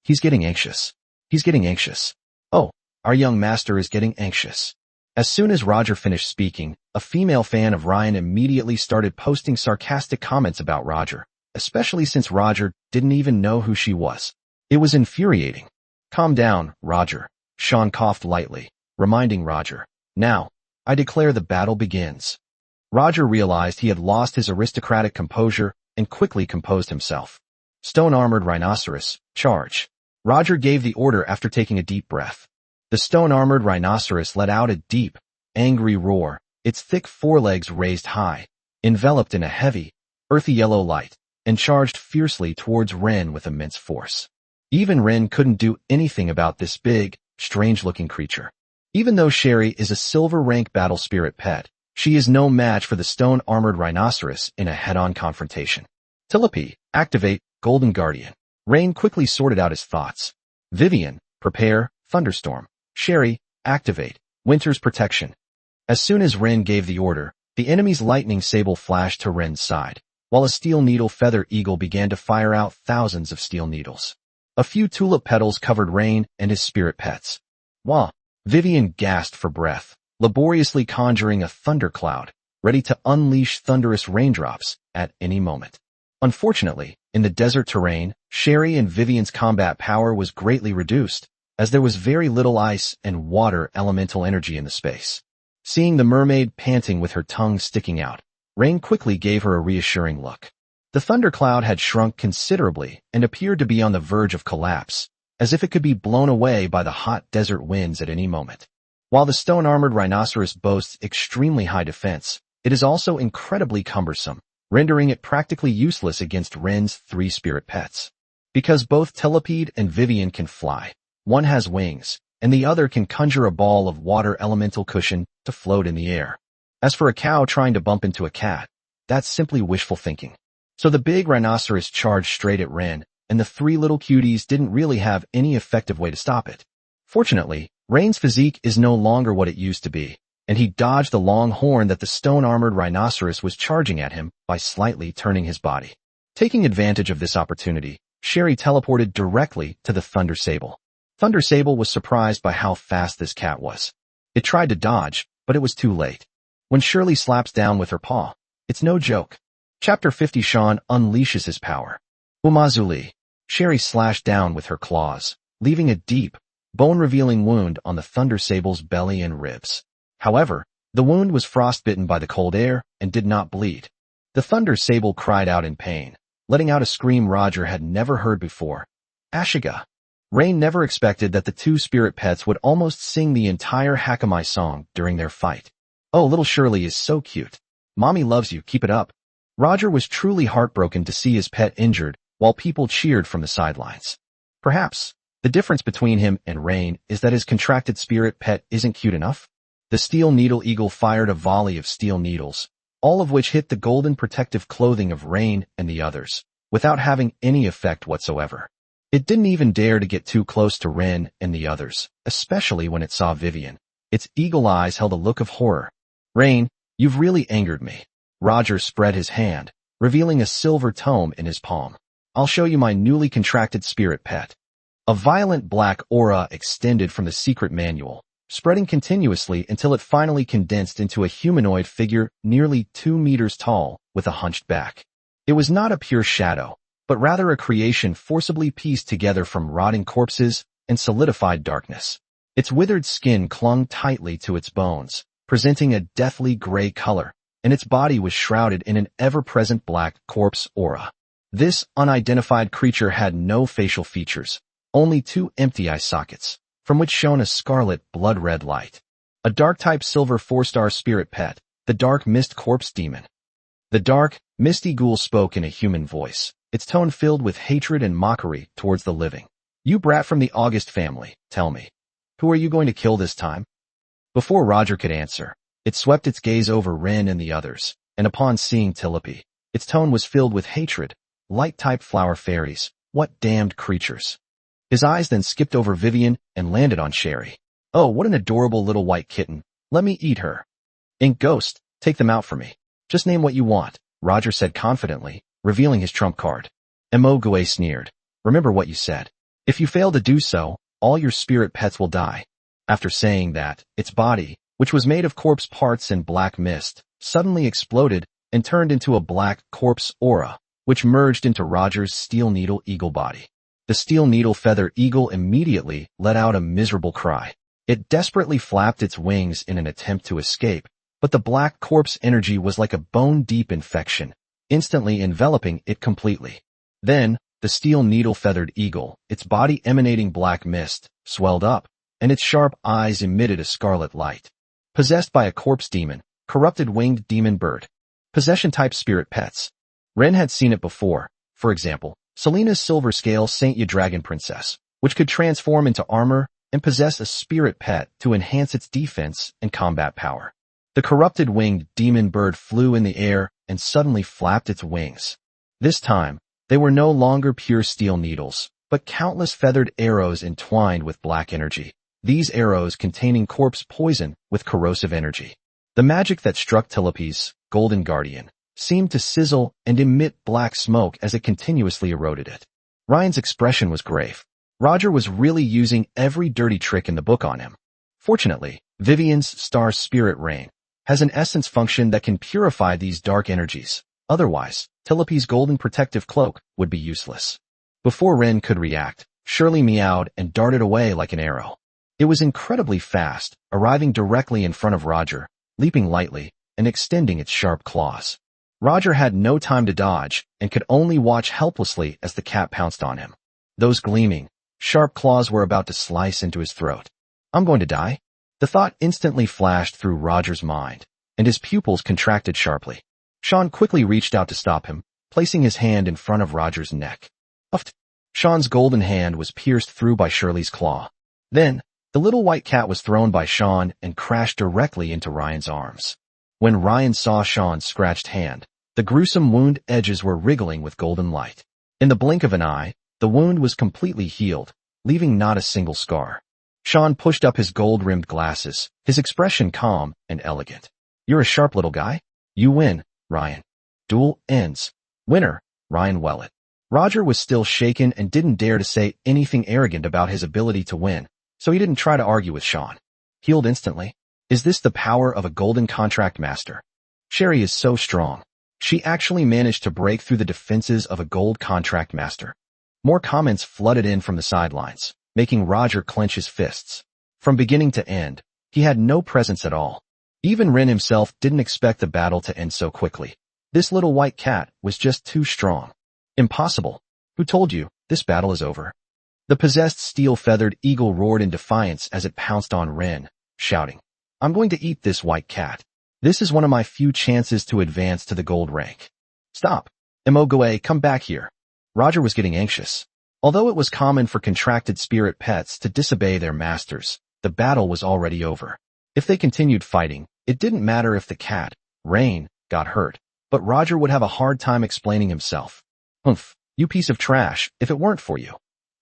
He's getting anxious. He's getting anxious. Oh, our young master is getting anxious. As soon as Roger finished speaking, a female fan of Ryan immediately started posting sarcastic comments about Roger, especially since Roger didn't even know who she was. It was infuriating. Calm down, Roger. Sean coughed lightly, reminding Roger. Now, I declare the battle begins. Roger realized he had lost his aristocratic composure and quickly composed himself. Stone-armored rhinoceros, charge. Roger gave the order after taking a deep breath. The stone-armored rhinoceros let out a deep, angry roar, its thick forelegs raised high, enveloped in a heavy, earthy yellow light, and charged fiercely towards Ren with immense force. Even Ren couldn't do anything about this big, strange-looking creature. Even though Sherry is a silver-rank battle spirit pet, she is no match for the stone-armored rhinoceros in a head-on confrontation. Telepy, activate, Golden Guardian. Rain quickly sorted out his thoughts. Vivian, prepare, Thunderstorm. Sherry, activate, Winter's Protection. As soon as Ren gave the order, the enemy's lightning sable flashed to Ren's side, while a steel needle feather eagle began to fire out thousands of steel needles. A few tulip petals covered Rain and his spirit pets. While Vivian gasped for breath, laboriously conjuring a thundercloud, ready to unleash thunderous raindrops at any moment. Unfortunately, in the desert terrain, Sherry and Vivian's combat power was greatly reduced, as there was very little ice and water elemental energy in the space. Seeing the mermaid panting with her tongue sticking out, Rain quickly gave her a reassuring look. The thundercloud had shrunk considerably and appeared to be on the verge of collapse, as if it could be blown away by the hot desert winds at any moment. While the stone-armored rhinoceros boasts extremely high defense, it is also incredibly cumbersome, rendering it practically useless against Ren's 3 spirit pets. Because both Telepede and Vivian can fly, one has wings, and the other can conjure a ball of water elemental cushion to float in the air. As for a cow trying to bump into a cat, that's simply wishful thinking. So the big rhinoceros charged straight at Ren, and the 3 little cuties didn't really have any effective way to stop it. Fortunately, Ren's physique is no longer what it used to be, and he dodged the long horn that the stone-armored rhinoceros was charging at him by slightly turning his body. Taking advantage of this opportunity, Sherry teleported directly to the Thunder Sable. Thunder Sable was surprised by how fast this cat was. It tried to dodge, but it was too late. When Shirley slaps down with her paw, it's no joke. Chapter 50 Sean unleashes his power. Umazuli. Sherry slashed down with her claws, leaving a deep, bone-revealing wound on the Thunder Sable's belly and ribs. However, the wound was frostbitten by the cold air and did not bleed. The Thunder Sable cried out in pain, letting out a scream Roger had never heard before. Ashiga. Rain never expected that the 2 spirit pets would almost sing the entire Hakamai song during their fight. Oh, little Shirley is so cute. Mommy loves you, keep it up. Roger was truly heartbroken to see his pet injured, while people cheered from the sidelines. Perhaps, the difference between him and Rain is that his contracted spirit pet isn't cute enough. The Steel Needle Eagle fired a volley of steel needles, all of which hit the golden protective clothing of Rain and the others, without having any effect whatsoever. It didn't even dare to get too close to Ren and the others, especially when it saw Vivian. Its eagle eyes held a look of horror. Rain, you've really angered me. Roger spread his hand, revealing a silver tome in his palm. I'll show you my newly contracted spirit pet. A violent black aura extended from the secret manual, spreading continuously until it finally condensed into a humanoid figure nearly 2 meters tall with a hunched back. It was not a pure shadow, but rather a creation forcibly pieced together from rotting corpses and solidified darkness. Its withered skin clung tightly to its bones, presenting a deathly gray color, and its body was shrouded in an ever-present black corpse aura. This unidentified creature had no facial features, only 2 empty eye sockets, from which shone a scarlet blood-red light. A dark-type silver 4-star spirit pet, the Dark Mist Corpse Demon. The dark, misty ghoul spoke in a human voice, its tone filled with hatred and mockery towards the living. You brat from the August family, tell me. Who are you going to kill this time? Before Roger could answer, it swept its gaze over Ren and the others, and upon seeing Telepy, its tone was filled with hatred. Light-type flower fairies, what damned creatures. His eyes then skipped over Vivian and landed on Sherry. Oh, what an adorable little white kitten. Let me eat her. Ink Ghost, take them out for me. Just name what you want, Roger said confidently, revealing his trump card. Emogue sneered. Remember what you said. If you fail to do so, all your spirit pets will die. After saying that, its body, which was made of corpse parts and black mist, suddenly exploded and turned into a black corpse aura, which merged into Roger's Steel Needle Eagle body. The steel needle feather eagle immediately let out a miserable cry. It desperately flapped its wings in an attempt to escape, but the black corpse energy was like a bone-deep infection, instantly enveloping it completely. Then, the steel needle-feathered eagle, its body emanating black mist, swelled up, and its sharp eyes emitted a scarlet light. Possessed by a corpse demon, corrupted winged demon bird. Possession-type spirit pets. Ren had seen it before, for example, Selena's silver scale Saint Dragon Princess, which could transform into armor and possess a spirit pet to enhance its defense and combat power. The corrupted winged demon bird flew in the air and suddenly flapped its wings. This time, they were no longer pure steel needles, but countless feathered arrows entwined with black energy. These arrows containing corpse poison with corrosive energy. The magic that struck Tilopi's golden guardian seemed to sizzle and emit black smoke as it continuously eroded it. Ryan's expression was grave. Roger was really using every dirty trick in the book on him. Fortunately, Vivian's star spirit rain has an essence function that can purify these dark energies. Otherwise, Tilopi's golden protective cloak would be useless. Before Ren could react, Shirley meowed and darted away like an arrow. It was incredibly fast, arriving directly in front of Roger, leaping lightly and extending its sharp claws. Roger had no time to dodge and could only watch helplessly as the cat pounced on him. Those gleaming, sharp claws were about to slice into his throat. I'm going to die? The thought instantly flashed through Roger's mind, and his pupils contracted sharply. Sean quickly reached out to stop him, placing his hand in front of Roger's neck. Uft! Sean's golden hand was pierced through by Shirley's claw. Then, the little white cat was thrown by Sean and crashed directly into Ryan's arms. When Ryan saw Sean's scratched hand, the gruesome wound edges were wriggling with golden light. In the blink of an eye, the wound was completely healed, leaving not a single scar. Sean pushed up his gold-rimmed glasses, his expression calm and elegant. You're a sharp little guy. You win, Ryan. Duel ends. Winner, Ryan Wellett. Roger was still shaken and didn't dare to say anything arrogant about his ability to win, so he didn't try to argue with Sean. Healed instantly. Is this the power of a golden contract master? Sherry is so strong. She actually managed to break through the defenses of a gold contract master. More comments flooded in from the sidelines, making Roger clench his fists. From beginning to end, he had no presence at all. Even Ren himself didn't expect the battle to end so quickly. This little white cat was just too strong. Impossible. Who told you? This battle is over. The possessed steel-feathered eagle roared in defiance as it pounced on Ren, shouting, I'm going to eat this white cat. This is one of my few chances to advance to the gold rank. Stop. Emogue, come back here. Roger was getting anxious. Although it was common for contracted spirit pets to disobey their masters, the battle was already over. If they continued fighting, it didn't matter if the cat, Rain, got hurt, but Roger would have a hard time explaining himself. Humph, you piece of trash, if it weren't for you.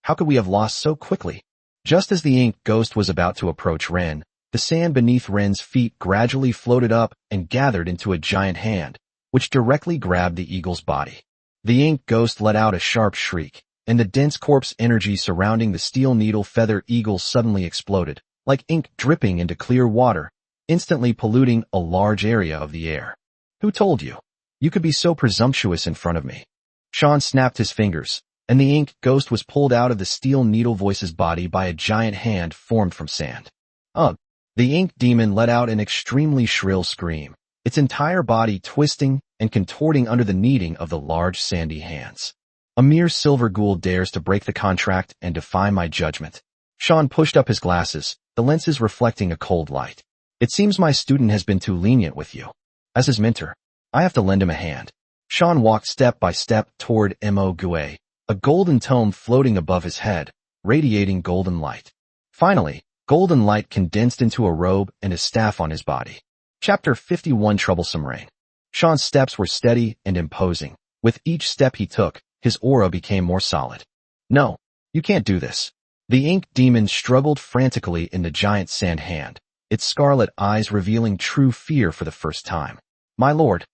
How could we have lost so quickly? Just as the ink ghost was about to approach Ren, the sand beneath Ren's feet gradually floated up and gathered into a giant hand, which directly grabbed the eagle's body. The ink ghost let out a sharp shriek, and the dense corpse energy surrounding the steel needle feather eagle suddenly exploded, like ink dripping into clear water, instantly polluting a large area of the air. Who told you? You could be so presumptuous in front of me. Sean snapped his fingers, and the ink ghost was pulled out of the steel needle voice's body by a giant hand formed from sand. Ugh! The ink demon let out an extremely shrill scream, its entire body twisting and contorting under the kneading of the large sandy hands. A mere silver ghoul dares to break the contract and defy my judgment. Sean pushed up his glasses, the lenses reflecting a cold light. It seems my student has been too lenient with you. As his mentor, I have to lend him a hand. Sean walked step by step toward Emogue, a golden tome floating above his head, radiating golden light. Finally, golden light condensed into a robe and a staff on his body. Chapter 51 Troublesome Rain. Sean's steps were steady and imposing. With each step he took, his aura became more solid. No, you can't do this. The ink demon struggled frantically in the giant sand hand, its scarlet eyes revealing true fear for the first time. My lord,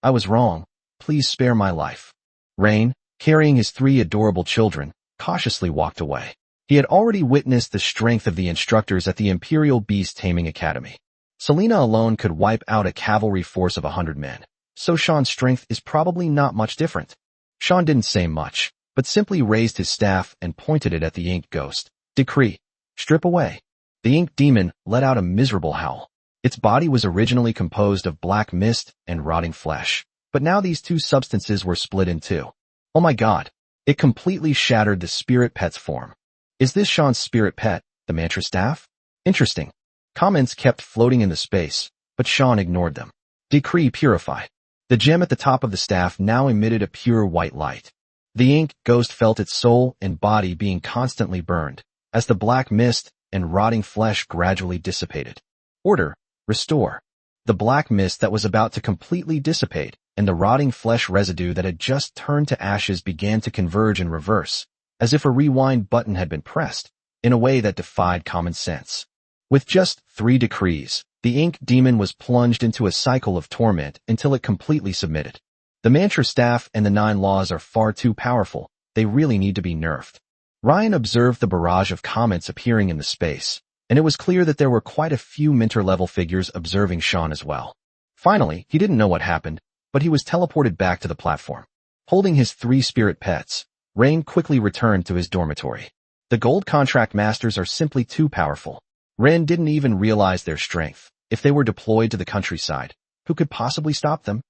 I was wrong. Please spare my life. Rain, carrying his 3 adorable children, cautiously walked away. He had already witnessed the strength of the instructors at the Imperial Beast Taming Academy. Selena alone could wipe out a cavalry force of 100 men, so Sean's strength is probably not much different. Sean didn't say much, but simply raised his staff and pointed it at the ink ghost. Decree. Strip away. The ink demon let out a miserable howl. Its body was originally composed of black mist and rotting flesh, but now these two substances were split in two. Oh my god. It completely shattered the spirit pet's form. Is this Sean's spirit pet, the mantra staff? Interesting. Comments kept floating in the space, but Sean ignored them. Decree purify. The gem at the top of the staff now emitted a pure white light. The ink ghost felt its soul and body being constantly burned, as the black mist and rotting flesh gradually dissipated. Order. Restore. The black mist that was about to completely dissipate, and the rotting flesh residue that had just turned to ashes began to converge in reverse, as if a rewind button had been pressed, in a way that defied common sense. With just 3 decrees, the ink demon was plunged into a cycle of torment until it completely submitted. The mantra staff and the 9 laws are far too powerful. They really need to be nerfed. Ryan observed the barrage of comments appearing in the space, and it was clear that there were quite a few mentor-level figures observing Sean as well. Finally, he didn't know what happened, but he was teleported back to the platform. Holding his 3 spirit pets, Rain quickly returned to his dormitory. The gold contract masters are simply too powerful. Ren didn't even realize their strength. If they were deployed to the countryside, who could possibly stop them?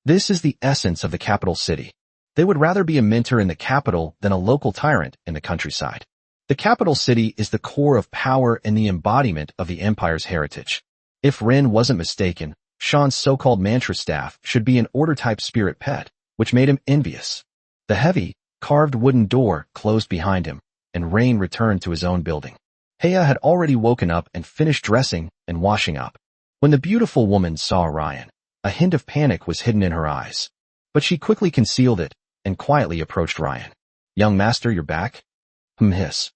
This is the essence of the capital city. They would rather be a mentor in the capital than a local tyrant in the countryside. The capital city is the core of power and the embodiment of the Empire's heritage. If Ren wasn't mistaken, Sean's so-called mantra staff should be an order-type spirit pet, which made him envious. The heavy, carved wooden door closed behind him, and Rain returned to his own building. Heya had already woken up and finished dressing and washing up. When the beautiful woman saw Ryan, a hint of panic was hidden in her eyes. But she quickly concealed it and quietly approached Ryan. "Young master, you're back?" Hiss.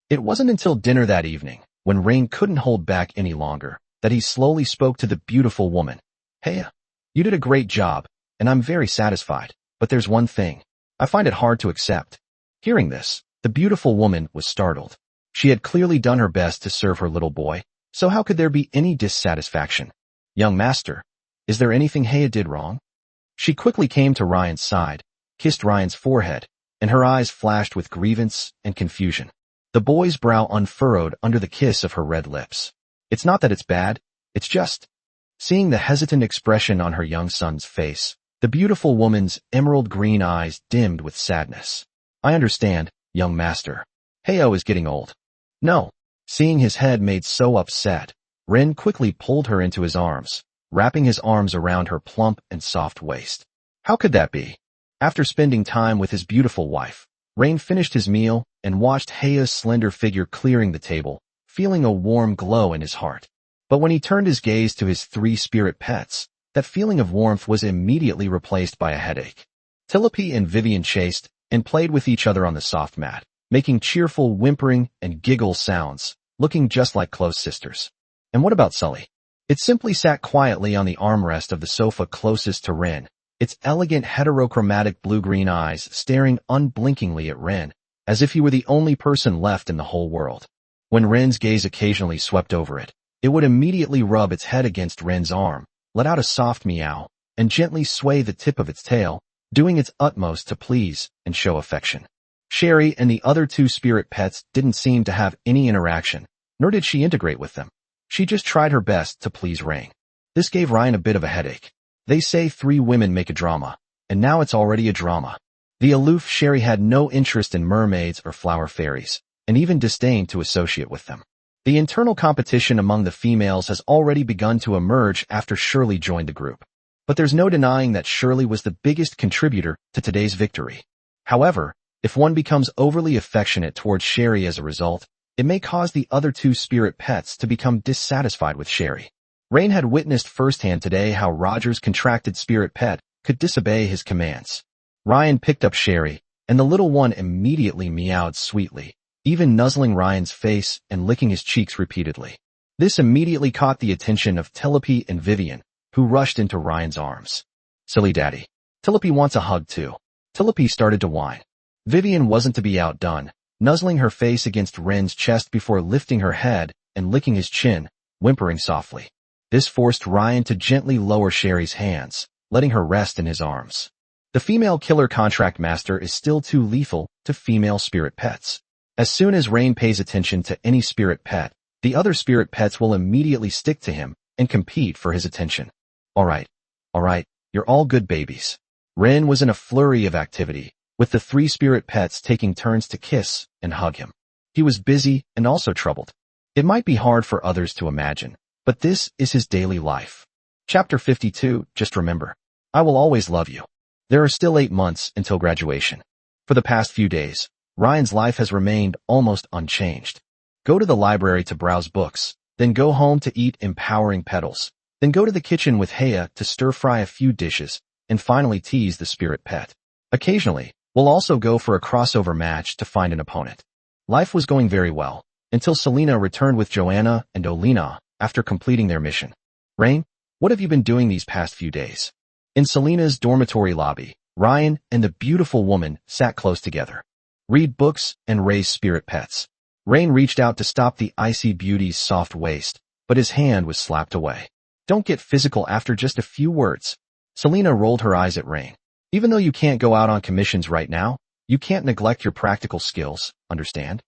It wasn't until dinner that evening, when Rain couldn't hold back any longer, that he slowly spoke to the beautiful woman. "Heya, you did a great job, and I'm very satisfied, but there's one thing. I find it hard to accept." Hearing this, the beautiful woman was startled. She had clearly done her best to serve her little boy, so how could there be any dissatisfaction? "Young master, is there anything Heya did wrong?" She quickly came to Ryan's side, kissed Ryan's forehead, and her eyes flashed with grievance and confusion. The boy's brow unfurrowed under the kiss of her red lips. "It's not that it's bad, it's just..." Seeing the hesitant expression on her young son's face, the beautiful woman's emerald green eyes dimmed with sadness. "I understand, young master. Heyo is getting old." "No." Seeing his head made so upset, Ren quickly pulled her into his arms, wrapping his arms around her plump and soft waist. How could that be? After spending time with his beautiful wife, Rain finished his meal and watched Heya's slender figure clearing the table, feeling a warm glow in his heart. But when he turned his gaze to his 3 spirit pets, that feeling of warmth was immediately replaced by a headache. Tilope and Vivian chased and played with each other on the soft mat, making cheerful whimpering and giggle sounds, looking just like close sisters. And what about Sully? It simply sat quietly on the armrest of the sofa closest to Ren, its elegant heterochromatic blue-green eyes staring unblinkingly at Ren, as if he were the only person left in the whole world. When Ren's gaze occasionally swept over it, it would immediately rub its head against Ren's arm, let out a soft meow, and gently sway the tip of its tail, doing its utmost to please and show affection. Sherry and the other 2 spirit pets didn't seem to have any interaction, nor did she integrate with them. She just tried her best to please Rain. This gave Ryan a bit of a headache. They say 3 women make a drama, and now it's already a drama. The aloof Sherry had no interest in mermaids or flower fairies, and even disdained to associate with them. The internal competition among the females has already begun to emerge after Shirley joined the group. But there's no denying that Shirley was the biggest contributor to today's victory. However, if one becomes overly affectionate towards Sherry as a result, it may cause the other 2 spirit pets to become dissatisfied with Sherry. Rain had witnessed firsthand today how Roger's contracted spirit pet could disobey his commands. Ryan picked up Sherry, and the little one immediately meowed sweetly, even nuzzling Ryan's face and licking his cheeks repeatedly. This immediately caught the attention of Tilope and Vivian, who rushed into Ryan's arms. "Silly daddy. Tilope wants a hug too." Tilope started to whine. Vivian wasn't to be outdone, nuzzling her face against Ren's chest before lifting her head and licking his chin, whimpering softly. This forced Ryan to gently lower Sherry's hands, letting her rest in his arms. The female killer contract master is still too lethal to female spirit pets. As soon as Rain pays attention to any spirit pet, the other spirit pets will immediately stick to him and compete for his attention. All right, you're all good babies. Ren was in a flurry of activity, with the 3 spirit pets taking turns to kiss and hug him. He was busy and also troubled. It might be hard for others to imagine, but this is his daily life. Chapter 52, just remember, I will always love you. There are still 8 months until graduation. For the past few days, Ryan's life has remained almost unchanged. Go to the library to browse books, then go home to eat empowering petals, then go to the kitchen with Haya to stir-fry a few dishes, and finally tease the spirit pet. Occasionally, we'll also go for a crossover match to find an opponent. Life was going very well, until Selena returned with Joanna and Olena after completing their mission. Rain, what have you been doing these past few days? In Selena's dormitory lobby, Ryan and the beautiful woman sat close together. Read books and raise spirit pets. Rain reached out to stop the icy beauty's soft waist, but his hand was slapped away. Don't get physical after just a few words. Selena rolled her eyes at Rain. Even though you can't go out on commissions right now, you can't neglect your practical skills, understand?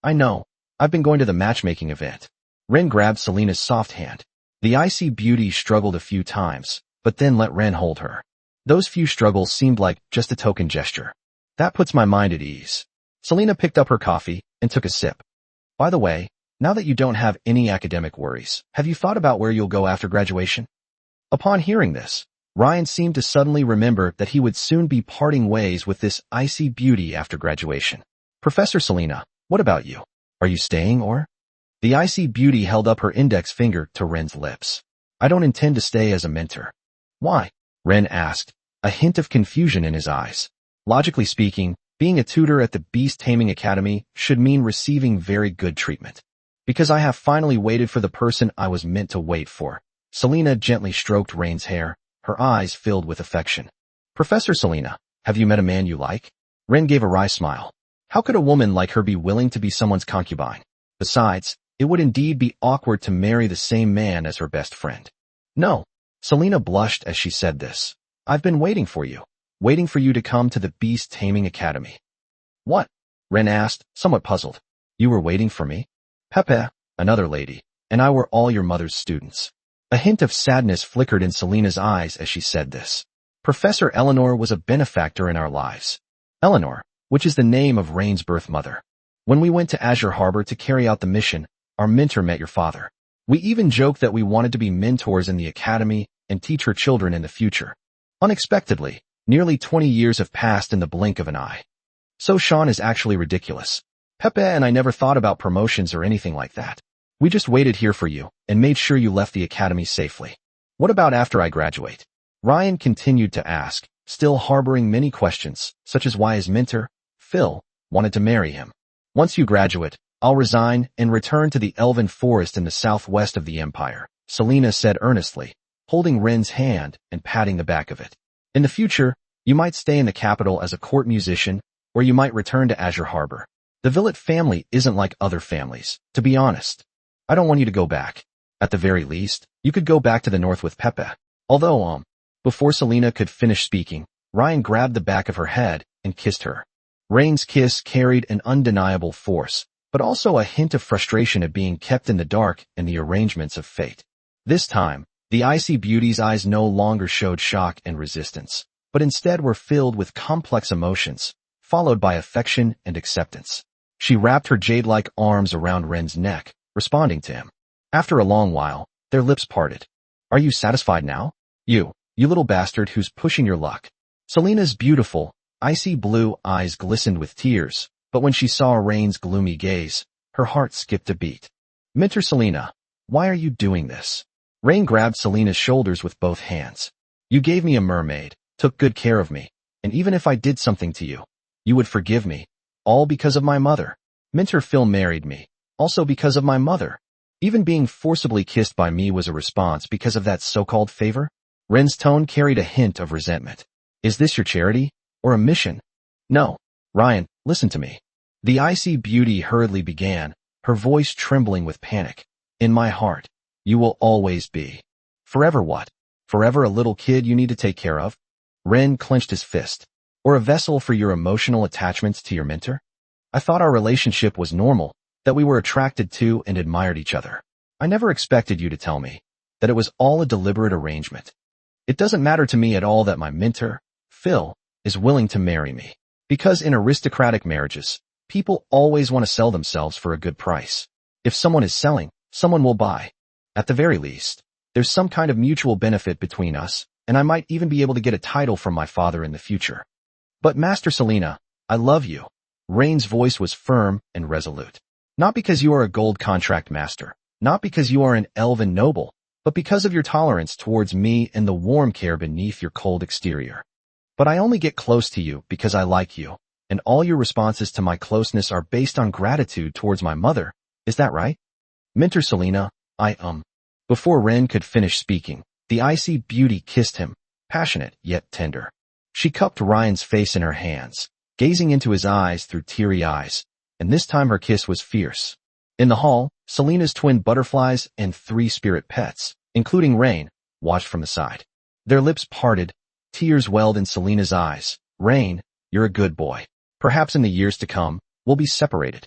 I know. I've been going to the matchmaking event. Ren grabbed Selena's soft hand. The icy beauty struggled a few times, but then let Ren hold her. Those few struggles seemed like just a token gesture. That puts my mind at ease. Selena picked up her coffee and took a sip. By the way, now that you don't have any academic worries, have you thought about where you'll go after graduation? Upon hearing this, Ryan seemed to suddenly remember that he would soon be parting ways with this icy beauty after graduation. Professor Selena, what about you? Are you staying or? The icy beauty held up her index finger to Ren's lips. I don't intend to stay as a mentor. Why? Ren asked, a hint of confusion in his eyes. Logically speaking, being a tutor at the Beast Taming Academy should mean receiving very good treatment. Because I have finally waited for the person I was meant to wait for. Selena gently stroked Rain's hair, her eyes filled with affection. Professor Selena, have you met a man you like? Ren gave a wry smile. How could a woman like her be willing to be someone's concubine? Besides, it would indeed be awkward to marry the same man as her best friend. No. Selena blushed as she said this. I've been waiting for you to come to the Beast Taming Academy. What? Ren asked, somewhat puzzled. You were waiting for me? Pepe, another lady, and I were all your mother's students. A hint of sadness flickered in Selena's eyes as she said this. Professor Eleanor was a benefactor in our lives. Eleanor, which is the name of Rain's birth mother. When we went to Azure Harbor to carry out the mission, our mentor met your father. We even joked that we wanted to be mentors in the academy and teach her children in the future. Unexpectedly, nearly 20 years have passed in the blink of an eye. So Sean is actually ridiculous. Pepe and I never thought about promotions or anything like that. We just waited here for you and made sure you left the academy safely. What about after I graduate? Ryan continued to ask, still harboring many questions, such as why his mentor, Phil, wanted to marry him. Once you graduate, I'll resign and return to the Elven Forest in the southwest of the Empire, Selena said earnestly, holding Ren's hand and patting the back of it. In the future, you might stay in the capital as a court musician, or you might return to Azure Harbor. The Villet family isn't like other families, to be honest. I don't want you to go back. At the very least, you could go back to the north with Pepe. Although, before Selena could finish speaking, Ryan grabbed the back of her head and kissed her. Rain's kiss carried an undeniable force, but also a hint of frustration at being kept in the dark in the arrangements of fate. This time, the icy beauty's eyes no longer showed shock and resistance, but instead were filled with complex emotions, followed by affection and acceptance. She wrapped her jade-like arms around Ren's neck, responding to him. After a long while, their lips parted. Are you satisfied now? You little bastard who's pushing your luck. Selena's beautiful, icy blue eyes glistened with tears, but when she saw Rain's gloomy gaze, her heart skipped a beat. Mentor Selena, why are you doing this? Rain grabbed Selena's shoulders with both hands. You gave me a mermaid, took good care of me, and even if I did something to you, you would forgive me, all because of my mother. Mentor Phil married me, also because of my mother. Even being forcibly kissed by me was a response because of that so-called favor? Ren's tone carried a hint of resentment. Is this your charity, or a mission? No. Ryan, listen to me. The icy beauty hurriedly began, her voice trembling with panic. In my heart, you will always be. Forever what? Forever a little kid you need to take care of? Ren clenched his fist. Or a vessel for your emotional attachments to your mentor? I thought our relationship was normal, that we were attracted to and admired each other. I never expected you to tell me that it was all a deliberate arrangement. It doesn't matter to me at all that my mentor, Phil, is willing to marry me. Because in aristocratic marriages, people always want to sell themselves for a good price. If someone is selling, someone will buy. At the very least, there's some kind of mutual benefit between us, and I might even be able to get a title from my father in the future. But Master Selena, I love you. Rain's voice was firm and resolute. Not because you are a gold contract master, not because you are an elven noble, but because of your tolerance towards me and the warm care beneath your cold exterior. But I only get close to you because I like you, and all your responses to my closeness are based on gratitude towards my mother. Is that right? Mentor Selena, Before Ren could finish speaking, the icy beauty kissed him, passionate yet tender. She cupped Ryan's face in her hands, gazing into his eyes through teary eyes, and this time her kiss was fierce. In the hall, Selena's twin butterflies and 3 spirit pets, including Rain, watched from the side. Their lips parted, tears welled in Selena's eyes. Rain, you're a good boy. Perhaps in the years to come, we'll be separated.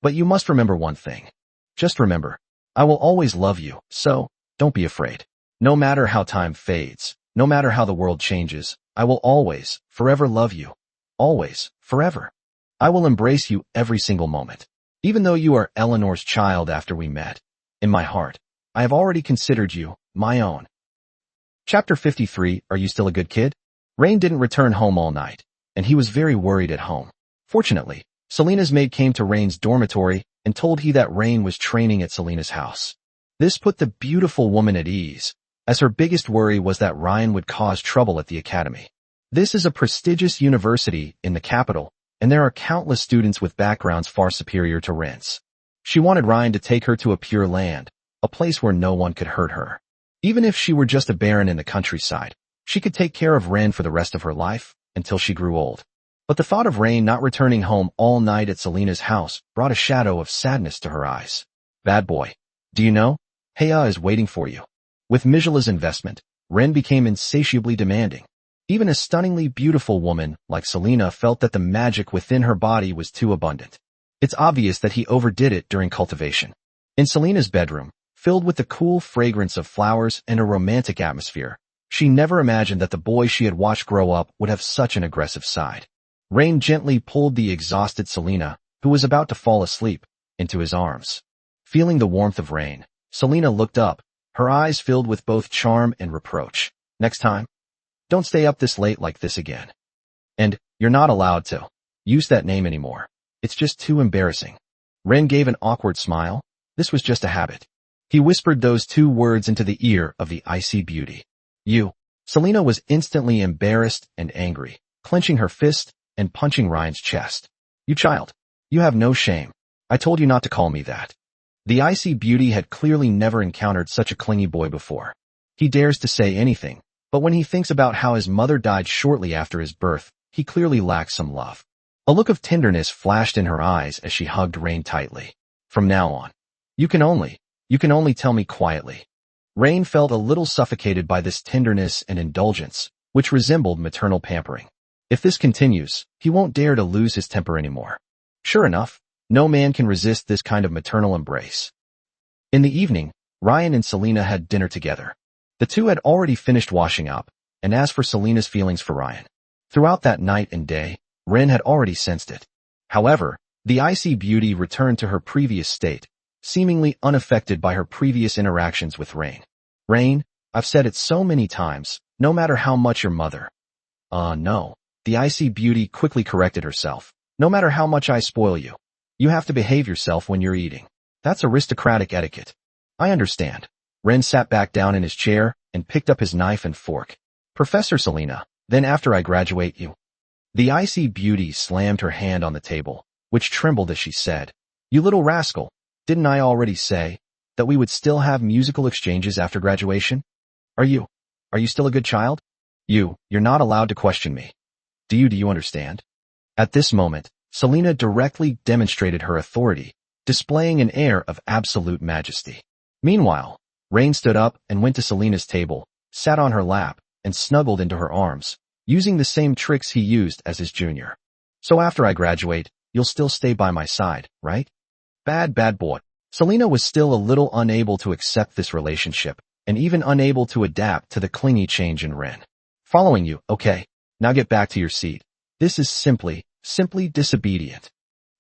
But you must remember one thing. Just remember, I will always love you, so don't be afraid. No matter how time fades, no matter how the world changes, I will always, forever love you. Always, forever. I will embrace you every single moment. Even though you are Eleanor's child after we met, in my heart, I have already considered you my own. Chapter 53, Are You Still a Good Kid? Rain didn't return home all night, and he was very worried at home. Fortunately, Selena's maid came to Rain's dormitory and told he that Rain was training at Selena's house. This put the beautiful woman at ease, as her biggest worry was that Ryan would cause trouble at the academy. This is a prestigious university in the capital, and there are countless students with backgrounds far superior to Ren's. She wanted Ryan to take her to a pure land, a place where no one could hurt her. Even if she were just a baron in the countryside, she could take care of Ren for the rest of her life, until she grew old. But the thought of Rain not returning home all night at Selena's house brought a shadow of sadness to her eyes. Bad boy. Do you know? Heya is waiting for you. With Mijala's investment, Ren became insatiably demanding. Even a stunningly beautiful woman like Selena felt that the magic within her body was too abundant. It's obvious that he overdid it during cultivation. In Selena's bedroom, filled with the cool fragrance of flowers and a romantic atmosphere, she never imagined that the boy she had watched grow up would have such an aggressive side. Rain gently pulled the exhausted Selena, who was about to fall asleep, into his arms. Feeling the warmth of Rain, Selena looked up, her eyes filled with both charm and reproach. Next time, don't stay up this late like this again. And, you're not allowed to use that name anymore. It's just too embarrassing. Ren gave an awkward smile. This was just a habit. He whispered those 2 words into the ear of the icy beauty. You. Selena was instantly embarrassed and angry, clenching her fist and punching Ryan's chest. You child. You have no shame. I told you not to call me that. The icy beauty had clearly never encountered such a clingy boy before. He dares to say anything, but when he thinks about how his mother died shortly after his birth, he clearly lacks some love. A look of tenderness flashed in her eyes as she hugged Rain tightly. From now on, you can only tell me quietly. Rain felt a little suffocated by this tenderness and indulgence, which resembled maternal pampering. If this continues, he won't dare to lose his temper anymore. Sure enough, no man can resist this kind of maternal embrace. In the evening, Ryan and Selena had dinner together. The two had already finished washing up, and as for Selena's feelings for Ryan, throughout that night and day, Ren had already sensed it. However, the icy beauty returned to her previous state, seemingly unaffected by her previous interactions with Rain. Rain, I've said it so many times, no matter how much your mother. No. The icy beauty quickly corrected herself. No matter how much I spoil you, you have to behave yourself when you're eating. That's aristocratic etiquette. I understand. Ren sat back down in his chair and picked up his knife and fork. Professor Selena, then after I graduate you. The icy beauty slammed her hand on the table, which trembled as she said, You little rascal, didn't I already say that we would still have musical exchanges after graduation? Are you still a good child? You're not allowed to question me. Do you understand? At this moment, Selena directly demonstrated her authority, displaying an air of absolute majesty. Meanwhile, Rain stood up and went to Selena's table, sat on her lap, and snuggled into her arms, using the same tricks he used as his junior. So after I graduate, you'll still stay by my side, right? Bad boy. Selena was still a little unable to accept this relationship, and even unable to adapt to the clingy change in Ren. Following you, okay. Now get back to your seat. This is simply disobedient.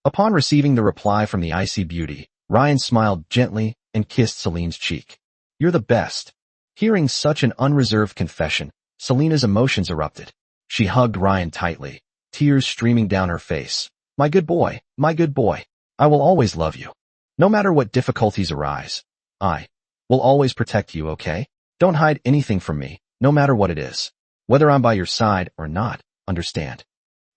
Upon receiving the reply from the icy beauty, Ryan smiled gently and kissed Selene's cheek. You're the best. Hearing such an unreserved confession, Selena's emotions erupted. She hugged Ryan tightly, tears streaming down her face. My good boy, I will always love you. No matter what difficulties arise, I will always protect you, okay? Don't hide anything from me, no matter what it is. Whether I'm by your side or not, understand.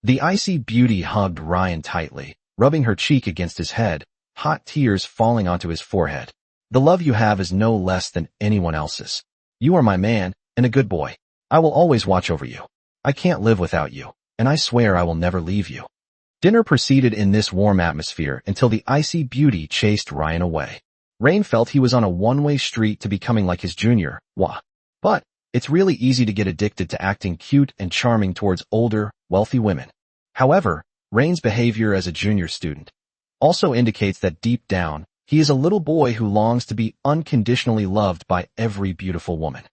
The icy beauty hugged Ryan tightly, rubbing her cheek against his head, hot tears falling onto his forehead. The love you have is no less than anyone else's. You are my man, and a good boy. I will always watch over you. I can't live without you, and I swear I will never leave you. Dinner proceeded in this warm atmosphere until the icy beauty chased Ryan away. Rain felt he was on a one-way street to becoming like his junior, But it's really easy to get addicted to acting cute and charming towards older, wealthy women. However, Rain's behavior as a junior student also indicates that deep down, he is a little boy who longs to be unconditionally loved by every beautiful woman.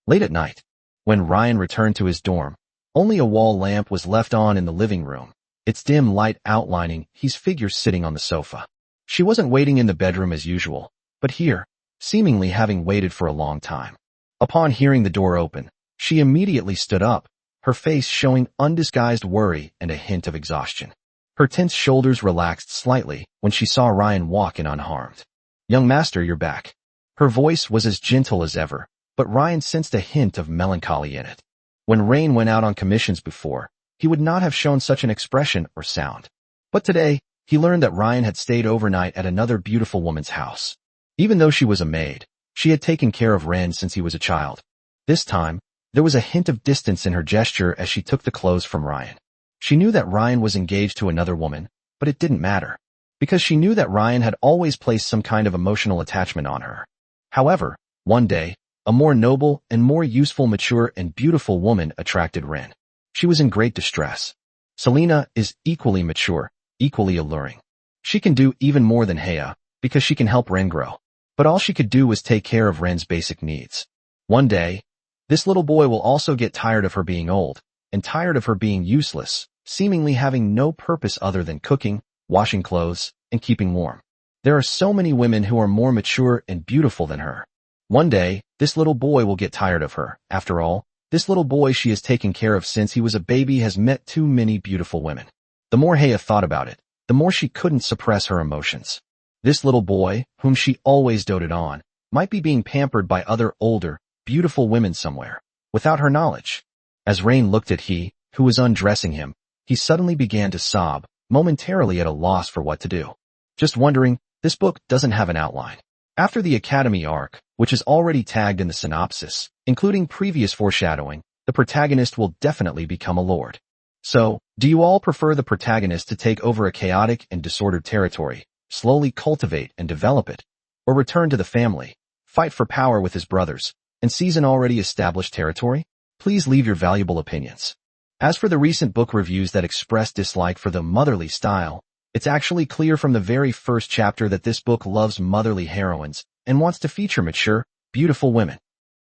Late at night, when Ryan returned to his dorm, only a wall lamp was left on in the living room, its dim light outlining his figure sitting on the sofa. She wasn't waiting in the bedroom as usual, but here, seemingly having waited for a long time. Upon hearing the door open, she immediately stood up, her face showing undisguised worry and a hint of exhaustion. Her tense shoulders relaxed slightly when she saw Ryan walk in unharmed. Young master, you're back. Her voice was as gentle as ever, but Ryan sensed a hint of melancholy in it. When Rain went out on commissions before, he would not have shown such an expression or sound. But today, he learned that Ryan had stayed overnight at another beautiful woman's house. Even though she was a maid, she had taken care of Ren since he was a child. This time, there was a hint of distance in her gesture as she took the clothes from Ryan. She knew that Ryan was engaged to another woman, but it didn't matter, because she knew that Ryan had always placed some kind of emotional attachment on her. However, one day, a more noble and more useful, mature and beautiful woman attracted Ren. She was in great distress. Selena is equally mature, equally alluring. She can do even more than Hea, because she can help Ren grow. But all she could do was take care of Ren's basic needs. One day, this little boy will also get tired of her being old, and tired of her being useless, seemingly having no purpose other than cooking, washing clothes, and keeping warm. There are so many women who are more mature and beautiful than her. One day, this little boy will get tired of her. After all, this little boy she has taken care of since he was a baby has met too many beautiful women. The more Hea thought about it, the more she couldn't suppress her emotions. This little boy, whom she always doted on, might be being pampered by other older, beautiful women somewhere, without her knowledge. As Rain looked at he, who was undressing him, he suddenly began to sob, momentarily at a loss for what to do. Just wondering, this book doesn't have an outline. After the Academy arc, which is already tagged in the synopsis, including previous foreshadowing, the protagonist will definitely become a lord. So, do you all prefer the protagonist to take over a chaotic and disordered territory, slowly cultivate and develop it, or return to the family, fight for power with his brothers, and seize an already established territory? Please leave your valuable opinions. As for the recent book reviews that express dislike for the motherly style, it's actually clear from the very first chapter that this book loves motherly heroines and wants to feature mature, beautiful women.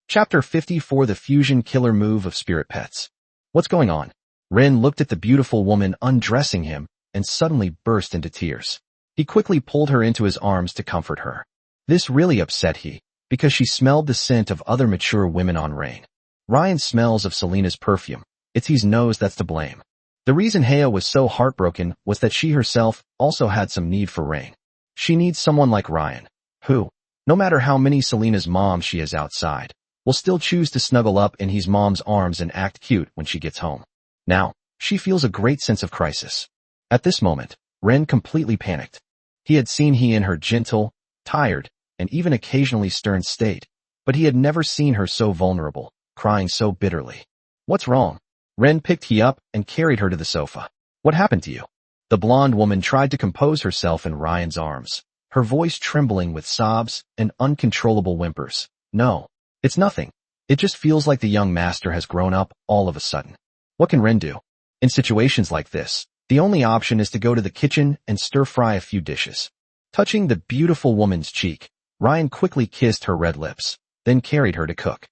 Chapter 54: The Fusion Killer Move of Spirit Pets. What's going on? Ren looked at the beautiful woman undressing him and suddenly burst into tears. He quickly pulled her into his arms to comfort her. This really upset he, because she smelled the scent of other mature women on Rain. Ryan smells of Selena's perfume. It's his nose that's to blame. The reason Hea was so heartbroken was that she herself also had some need for Rain. She needs someone like Ryan, who, no matter how many Selena's moms she has outside, will still choose to snuggle up in his mom's arms and act cute when she gets home. Now, she feels a great sense of crisis. At this moment, Ren completely panicked. He had seen he in her gentle, tired, and even occasionally stern state, but he had never seen her so vulnerable, crying so bitterly. What's wrong? Ren picked he up and carried her to the sofa. What happened to you? The blonde woman tried to compose herself in Ryan's arms, her voice trembling with sobs and uncontrollable whimpers. No, it's nothing. It just feels like the young master has grown up all of a sudden. What can Ren do? In situations like this, the only option is to go to the kitchen and stir-fry a few dishes. Touching the beautiful woman's cheek, Ryan quickly kissed her red lips, then carried her to cook.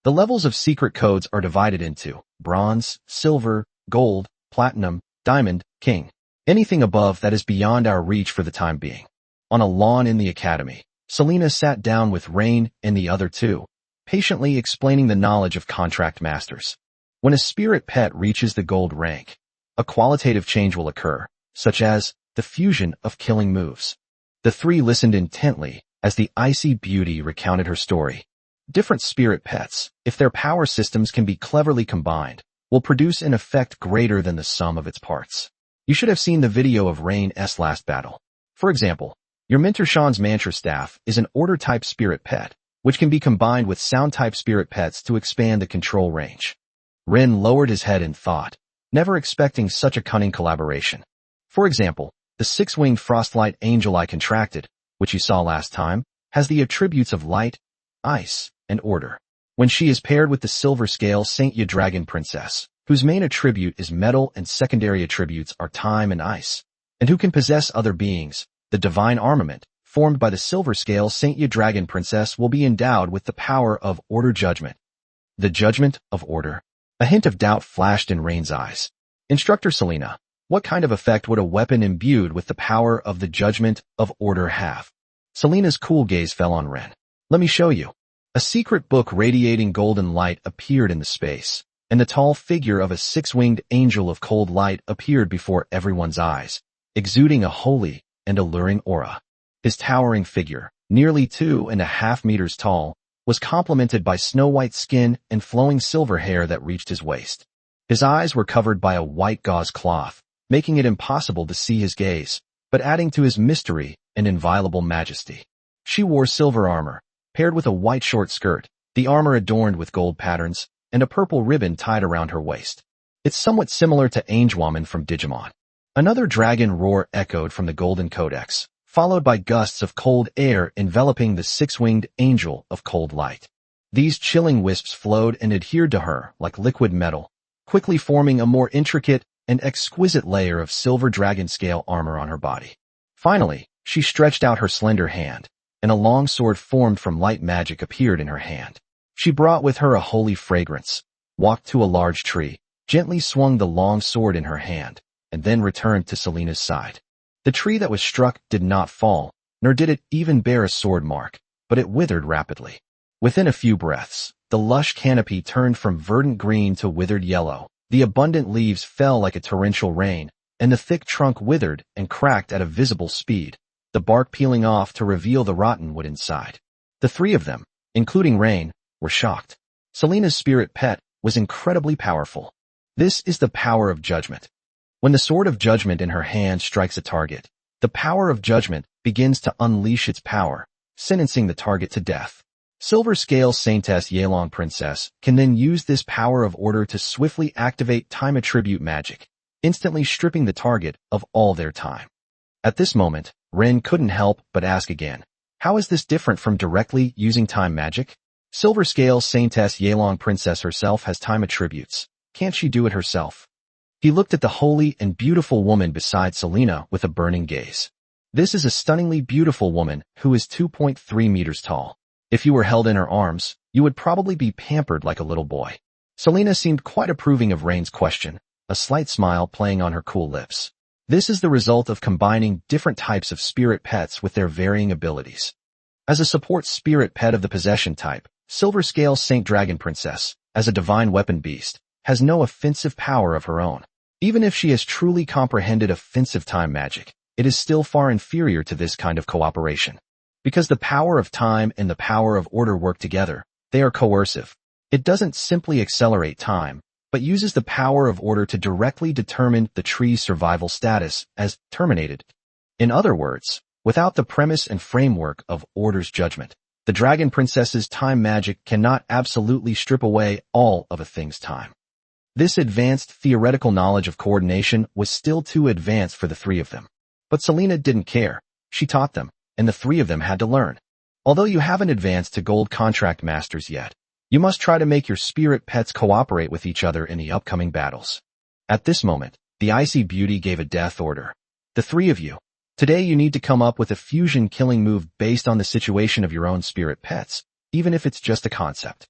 The levels of secret codes are divided into bronze, silver, gold, platinum, diamond, king. Anything above that is beyond our reach for the time being. On a lawn in the academy, Selena sat down with Rain and the other two, patiently explaining the knowledge of contract masters. When a spirit pet reaches the gold rank, a qualitative change will occur, such as the fusion of killing moves. The three listened intently as the icy beauty recounted her story. Different spirit pets, if their power systems can be cleverly combined, will produce an effect greater than the sum of its parts. You should have seen the video of Rain's last battle. For example, your mentor Sean's mantra staff is an order-type spirit pet, which can be combined with sound-type spirit pets to expand the control range. Ren lowered his head in thought, never expecting such a cunning collaboration. For example, the six-winged frostlight angel I contracted, which you saw last time, has the attributes of light, ice, and order. When she is paired with the silver scale Saint Ya Dragon Princess, whose main attribute is metal and secondary attributes are time and ice, and who can possess other beings, the divine armament, formed by the silver scale Saint Ya Dragon Princess will be endowed with the power of order judgment. The judgment of order. A hint of doubt flashed in Rain's eyes. Instructor Selena, what kind of effect would a weapon imbued with the power of the judgment of order have? Selena's cool gaze fell on Ren. Let me show you. A secret book radiating golden light appeared in the space, and the tall figure of a six-winged angel of cold light appeared before everyone's eyes, exuding a holy and alluring aura. His towering figure, nearly 2.5 meters tall, was complemented by snow-white skin and flowing silver hair that reached his waist. His eyes were covered by a white gauze cloth, making it impossible to see his gaze, but adding to his mystery and inviolable majesty. She wore silver armor, paired with a white short skirt, the armor adorned with gold patterns, and a purple ribbon tied around her waist. It's somewhat similar to Angewoman from Digimon. Another dragon roar echoed from the Golden Codex, followed by gusts of cold air enveloping the six-winged angel of cold light. These chilling wisps flowed and adhered to her like liquid metal, quickly forming a more intricate and exquisite layer of silver dragon scale armor on her body. Finally, she stretched out her slender hand, and a long sword formed from light magic appeared in her hand. She brought with her a holy fragrance, walked to a large tree, gently swung the long sword in her hand, and then returned to Selena's side. The tree that was struck did not fall, nor did it even bear a sword mark, but it withered rapidly. Within a few breaths, the lush canopy turned from verdant green to withered yellow. The abundant leaves fell like a torrential rain, and the thick trunk withered and cracked at a visible speed, the bark peeling off to reveal the rotten wood inside. The three of them, including Rain, were shocked. Selena's spirit pet was incredibly powerful. This is the power of judgment. When the sword of judgment in her hand strikes a target, the power of judgment begins to unleash its power, sentencing the target to death. Silver Scale Saintess Yealong Princess can then use this power of order to swiftly activate time attribute magic, instantly stripping the target of all their time. At this moment, Ren couldn't help but ask again, how is this different from directly using time magic? Silver Scale Saintess Yealong Princess herself has time attributes. Can't she do it herself? He looked at the holy and beautiful woman beside Selena with a burning gaze. This is a stunningly beautiful woman who is 2.3 meters tall. If you were held in her arms, you would probably be pampered like a little boy. Selena seemed quite approving of Rain's question, a slight smile playing on her cool lips. This is the result of combining different types of spirit pets with their varying abilities. As a support spirit pet of the possession type, Silver Scale Saint Dragon Princess, as a divine weapon beast, has no offensive power of her own. Even if she has truly comprehended offensive time magic, it is still far inferior to this kind of cooperation. Because the power of time and the power of order work together, they are coercive. It doesn't simply accelerate time, but uses the power of order to directly determine the tree's survival status as terminated. In other words, without the premise and framework of order's judgment, the Dragon Princess's time magic cannot absolutely strip away all of a thing's time. This advanced theoretical knowledge of coordination was still too advanced for the three of them. But Selena didn't care. She taught them, and the three of them had to learn. Although you haven't advanced to gold contract masters yet, You must try to make your spirit pets cooperate with each other in the upcoming battles. At this moment, the icy beauty gave a death order. The three of you. Today you need to come up with a fusion killing move based on the situation of your own spirit pets, even if it's just a concept.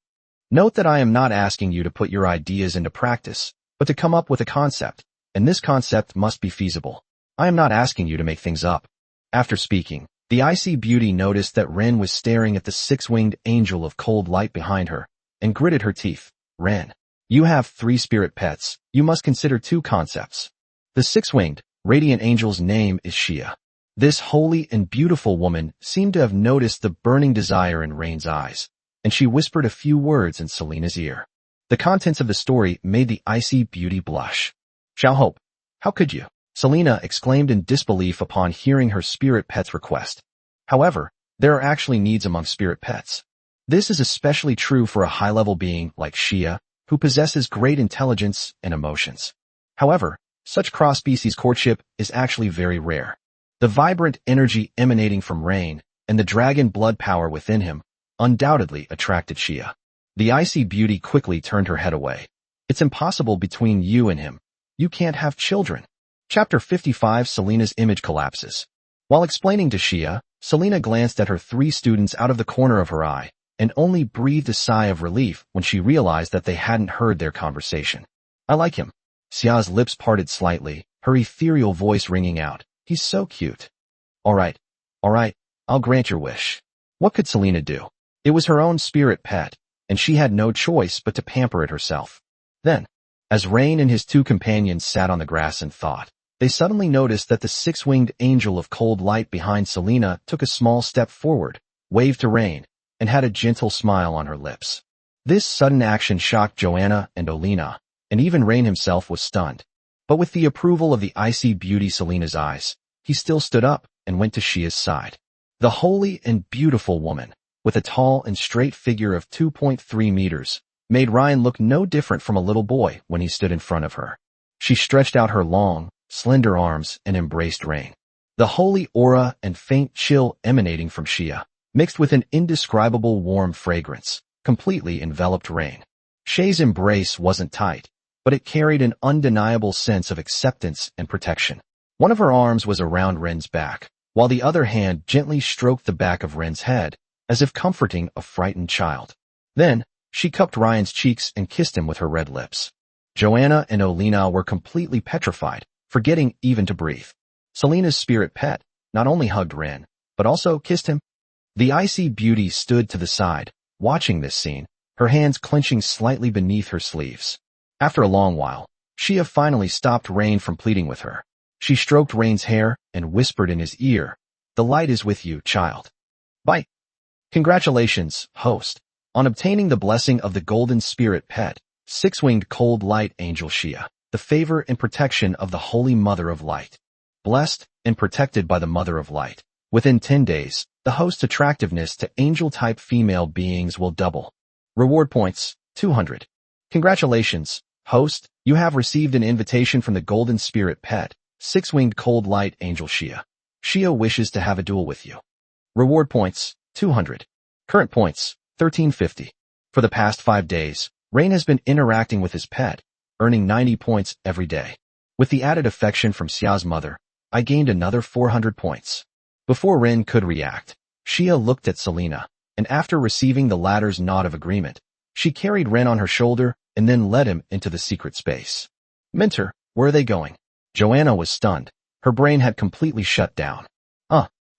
Note that I am not asking you to put your ideas into practice, but to come up with a concept, and this concept must be feasible. I am not asking you to make things up. After speaking, the icy beauty noticed that Ren was staring at the six-winged angel of cold light behind her, and gritted her teeth. Ren, you have 3 spirit pets. You must consider 2 concepts. The six-winged, radiant angel's name is Xia. This holy and beautiful woman seemed to have noticed the burning desire in Rain's eyes, and she whispered a few words in Selena's ear. The contents of the story made the icy beauty blush. Xiaohope, how could you? Selena exclaimed in disbelief upon hearing her spirit pet's request. However, there are actually needs among spirit pets. This is especially true for a high-level being like Xia, who possesses great intelligence and emotions. However, such cross-species courtship is actually very rare. The vibrant energy emanating from Rain and the dragon blood power within him undoubtedly attracted Xia. The icy beauty quickly turned her head away. It's impossible between you and him. You can't have children. Chapter 55. Selena's image collapses. While explaining to Xia, Selena glanced at her 3 students out of the corner of her eye and only breathed a sigh of relief when she realized that they hadn't heard their conversation. I like him. Xia's lips parted slightly, her ethereal voice ringing out. He's so cute. All right, I'll grant your wish. What could Selena do? It was her own spirit pet, and she had no choice but to pamper it herself. Then, as Rain and his 2 companions sat on the grass and thought, they suddenly noticed that the 6-winged angel of cold light behind Selena took a small step forward, waved to Rain, and had a gentle smile on her lips. This sudden action shocked Joanna and Olina, and even Rain himself was stunned. But with the approval of the icy beauty Selena's eyes, he still stood up and went to Xia's side. The holy and beautiful woman, with a tall and straight figure of 2.3 meters, made Ryan look no different from a little boy when he stood in front of her. She stretched out her long, slender arms and embraced Rain. The holy aura and faint chill emanating from Xia, mixed with an indescribable warm fragrance, completely enveloped Rain. Xia's embrace wasn't tight, but it carried an undeniable sense of acceptance and protection. One of her arms was around Ren's back, while the other hand gently stroked the back of Ren's head, as if comforting a frightened child. Then, she cupped Ryan's cheeks and kissed him with her red lips. Joanna and Olina were completely petrified, forgetting even to breathe. Selena's spirit pet not only hugged Ren, but also kissed him. The icy beauty stood to the side, watching this scene, her hands clenching slightly beneath her sleeves. After a long while, Xia finally stopped Rain from pleading with her. She stroked Rain's hair and whispered in his ear, "The light is with you, child." Bye. Congratulations, host, on obtaining the blessing of the golden spirit pet, 6-winged cold light angel Xia, the favor and protection of the Holy Mother of Light. Blessed and protected by the Mother of Light. Within 10 days, the host's attractiveness to angel-type female beings will double. Reward points, 200. Congratulations, host, you have received an invitation from the golden spirit pet, 6-winged cold light angel Xia. Xia wishes to have a duel with you. Reward points, 200. Current points, 1350. For the past 5 days, Rain has been interacting with his pet, earning 90 points every day. With the added affection from Xia's mother, I gained another 400 points. Before Ren could react, Xia looked at Selena, and after receiving the latter's nod of agreement, she carried Ren on her shoulder and then led him into the secret space. Mentor, where are they going? Joanna was stunned. Her brain had completely shut down.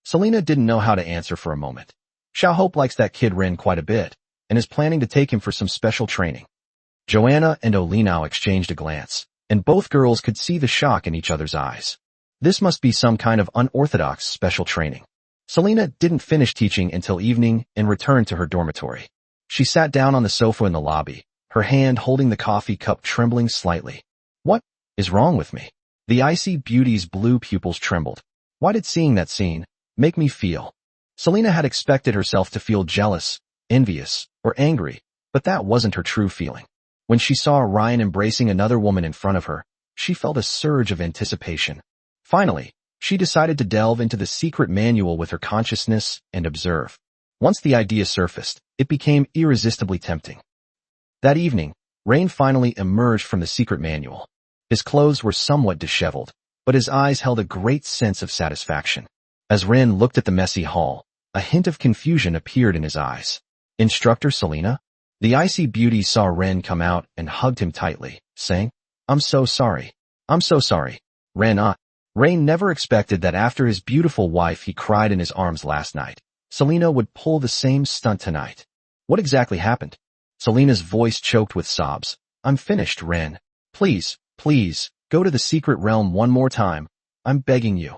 Selena didn't know how to answer for a moment. Xiaohope likes that kid Ren quite a bit, and is planning to take him for some special training. Joanna and Olina exchanged a glance, and both girls could see the shock in each other's eyes. This must be some kind of unorthodox special training. Selena didn't finish teaching until evening and returned to her dormitory. She sat down on the sofa in the lobby, her hand holding the coffee cup trembling slightly. What is wrong with me? The icy beauty's blue pupils trembled. Why did seeing that scene make me feel? Selena had expected herself to feel jealous, envious, or angry, but that wasn't her true feeling. When she saw Ryan embracing another woman in front of her, she felt a surge of anticipation. Finally, she decided to delve into the secret manual with her consciousness and observe. Once the idea surfaced, it became irresistibly tempting. That evening, Rain finally emerged from the secret manual. His clothes were somewhat disheveled, but his eyes held a great sense of satisfaction. As Ren looked at the messy hall, a hint of confusion appeared in his eyes. Instructor Selena? The icy beauty saw Ren come out and hugged him tightly, saying, I'm so sorry. I'm so sorry. Rain never expected that after his beautiful wife he cried in his arms last night, Selena would pull the same stunt tonight. What exactly happened? Selena's voice choked with sobs. I'm finished, Ren. Please, go to the secret realm one more time. I'm begging you.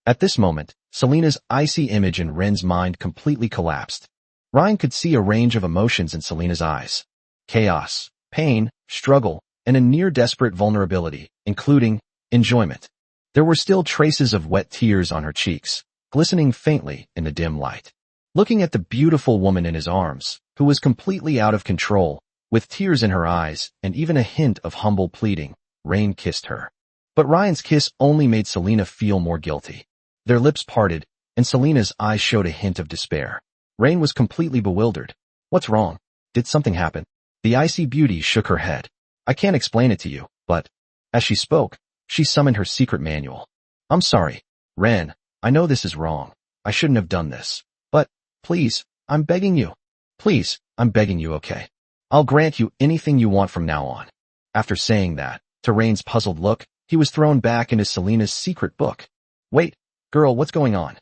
At this moment, Selena's icy image in Ren's mind completely collapsed. Ryan could see a range of emotions in Selena's eyes. Chaos, pain, struggle, and a near-desperate vulnerability, including enjoyment. There were still traces of wet tears on her cheeks, glistening faintly in the dim light. Looking at the beautiful woman in his arms, who was completely out of control, with tears in her eyes and even a hint of humble pleading, Rain kissed her. But Ryan's kiss only made Selena feel more guilty. Their lips parted, and Selena's eyes showed a hint of despair. Rain was completely bewildered. What's wrong? Did something happen? The icy beauty shook her head. I can't explain it to you, but... As she spoke, she summoned her secret manual. I'm sorry, Ren, I know this is wrong. I shouldn't have done this. But, please, I'm begging you. Please, I'm begging you, okay? I'll grant you anything you want from now on. After saying that, to Rain's puzzled look, he was thrown back into Selena's secret book. Wait, girl, what's going on?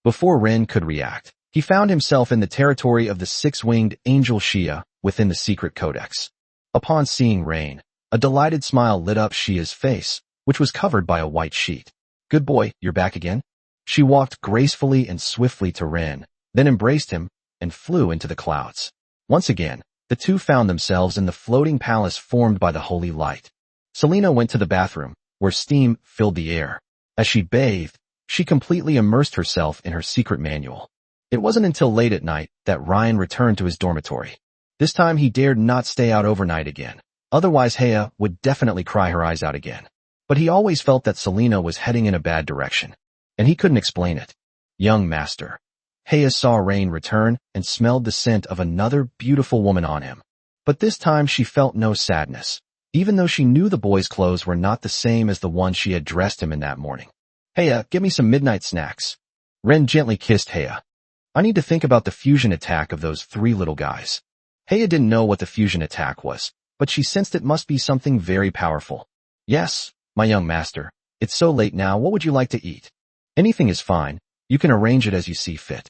Before Ren could react, he found himself in the territory of the six-winged angel Shia within the secret codex. Upon seeing Rain, a delighted smile lit up Shia's face, which was covered by a white sheet. Good boy, you're back again? She walked gracefully and swiftly to Ren, then embraced him and flew into the clouds. Once again, the two found themselves in the floating palace formed by the holy light. Selena went to the bathroom, where steam filled the air. As she bathed, she completely immersed herself in her secret manual. It wasn't until late at night that Ryan returned to his dormitory. This time he dared not stay out overnight again. Otherwise Haya would definitely cry her eyes out again. But he always felt that Selena was heading in a bad direction, and he couldn't explain it. Young master. Haya saw Rain return and smelled the scent of another beautiful woman on him. But this time she felt no sadness, even though she knew the boy's clothes were not the same as the one she had dressed him in that morning. Haya, give me some midnight snacks. Ren gently kissed Haya. I need to think about the fusion attack of those three little guys. Haya didn't know what the fusion attack was, but she sensed it must be something very powerful. Yes, my young master. It's so late now, what would you like to eat? Anything is fine. You can arrange it as you see fit.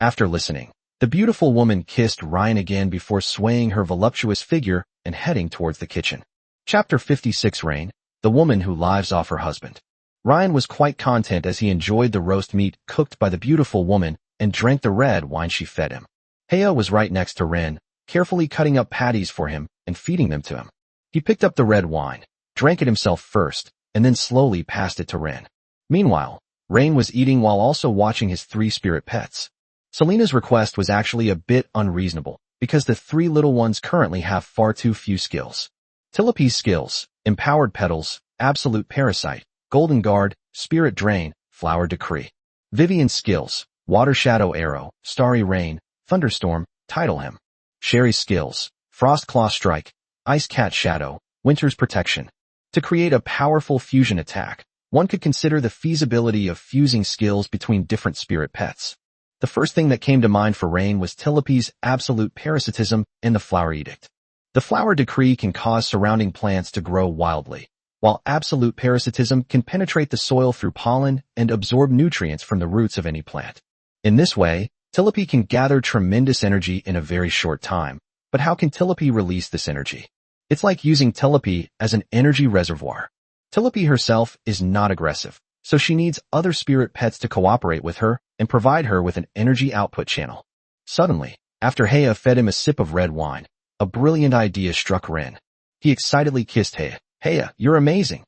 After listening, the beautiful woman kissed Ryan again before swaying her voluptuous figure and heading towards the kitchen. Chapter 56 Rain, the woman who lives off her husband. Ryan was quite content as he enjoyed the roast meat cooked by the beautiful woman and drank the red wine she fed him. Haya was right next to Ren, carefully cutting up patties for him and feeding them to him. He picked up the red wine, drank it himself first, and then slowly passed it to Ren. Meanwhile, Rain was eating while also watching his three spirit pets. Selena's request was actually a bit unreasonable, because the three little ones currently have far too few skills. Tilopi's skills: Empowered Petals, Absolute Parasite, Golden Guard, Spirit Drain, Flower Decree. Vivian's skills: Water Shadow Arrow, Starry Rain, Thunderstorm, Tidal Hymn. Sherry's skills: Frost Claw Strike, Ice Cat Shadow, Winter's Protection. To create a powerful fusion attack, one could consider the feasibility of fusing skills between different spirit pets. The first thing that came to mind for Rain was Tilopi's Absolute Parasitism in the Flower Edict. The Flower Decree can cause surrounding plants to grow wildly, while Absolute Parasitism can penetrate the soil through pollen and absorb nutrients from the roots of any plant. In this way, Tilopi can gather tremendous energy in a very short time. But how can Tilopi release this energy? It's like using Tilopi as an energy reservoir. Tilopi herself is not aggressive, so she needs other spirit pets to cooperate with her and provide her with an energy output channel. Suddenly, after Haya fed him a sip of red wine, a brilliant idea struck Ren. He excitedly kissed Haya. Haya, you're amazing.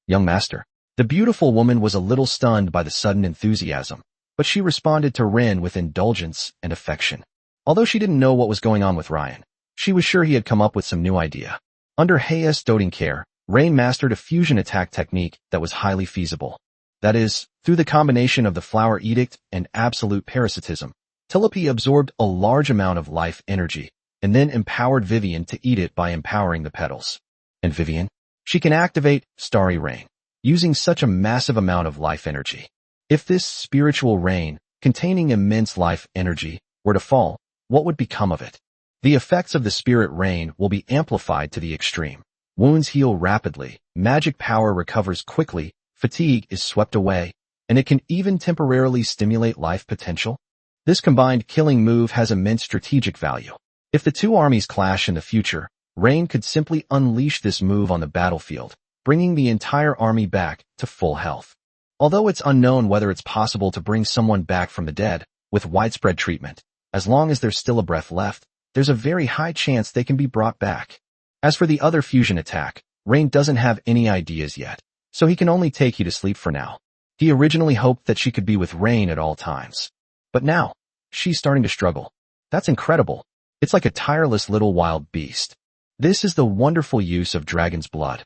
Young master. The beautiful woman was a little stunned by the sudden enthusiasm, but she responded to Ren with indulgence and affection. Although she didn't know what was going on with Ryan, she was sure he had come up with some new idea. Under Haya's doting care, Rain mastered a fusion attack technique that was highly feasible. That is, through the combination of the Flower Edict and Absolute Parasitism, Tilopi absorbed a large amount of life energy, and then empowered Vivian to eat it by empowering the petals. And Vivian? She can activate Starry Rain, using such a massive amount of life energy. If this spiritual rain, containing immense life energy, were to fall, what would become of it? The effects of the spirit rain will be amplified to the extreme. Wounds heal rapidly, magic power recovers quickly, fatigue is swept away, and it can even temporarily stimulate life potential. This combined killing move has immense strategic value. If the two armies clash in the future, Rain could simply unleash this move on the battlefield, bringing the entire army back to full health. Although it's unknown whether it's possible to bring someone back from the dead with widespread treatment, as long as there's still a breath left, there's a very high chance they can be brought back. As for the other fusion attack, Rain doesn't have any ideas yet, so he can only take you to sleep for now. He originally hoped that she could be with Rain at all times. But now, she's starting to struggle. That's incredible. It's like a tireless little wild beast. This is the wonderful use of dragon's blood.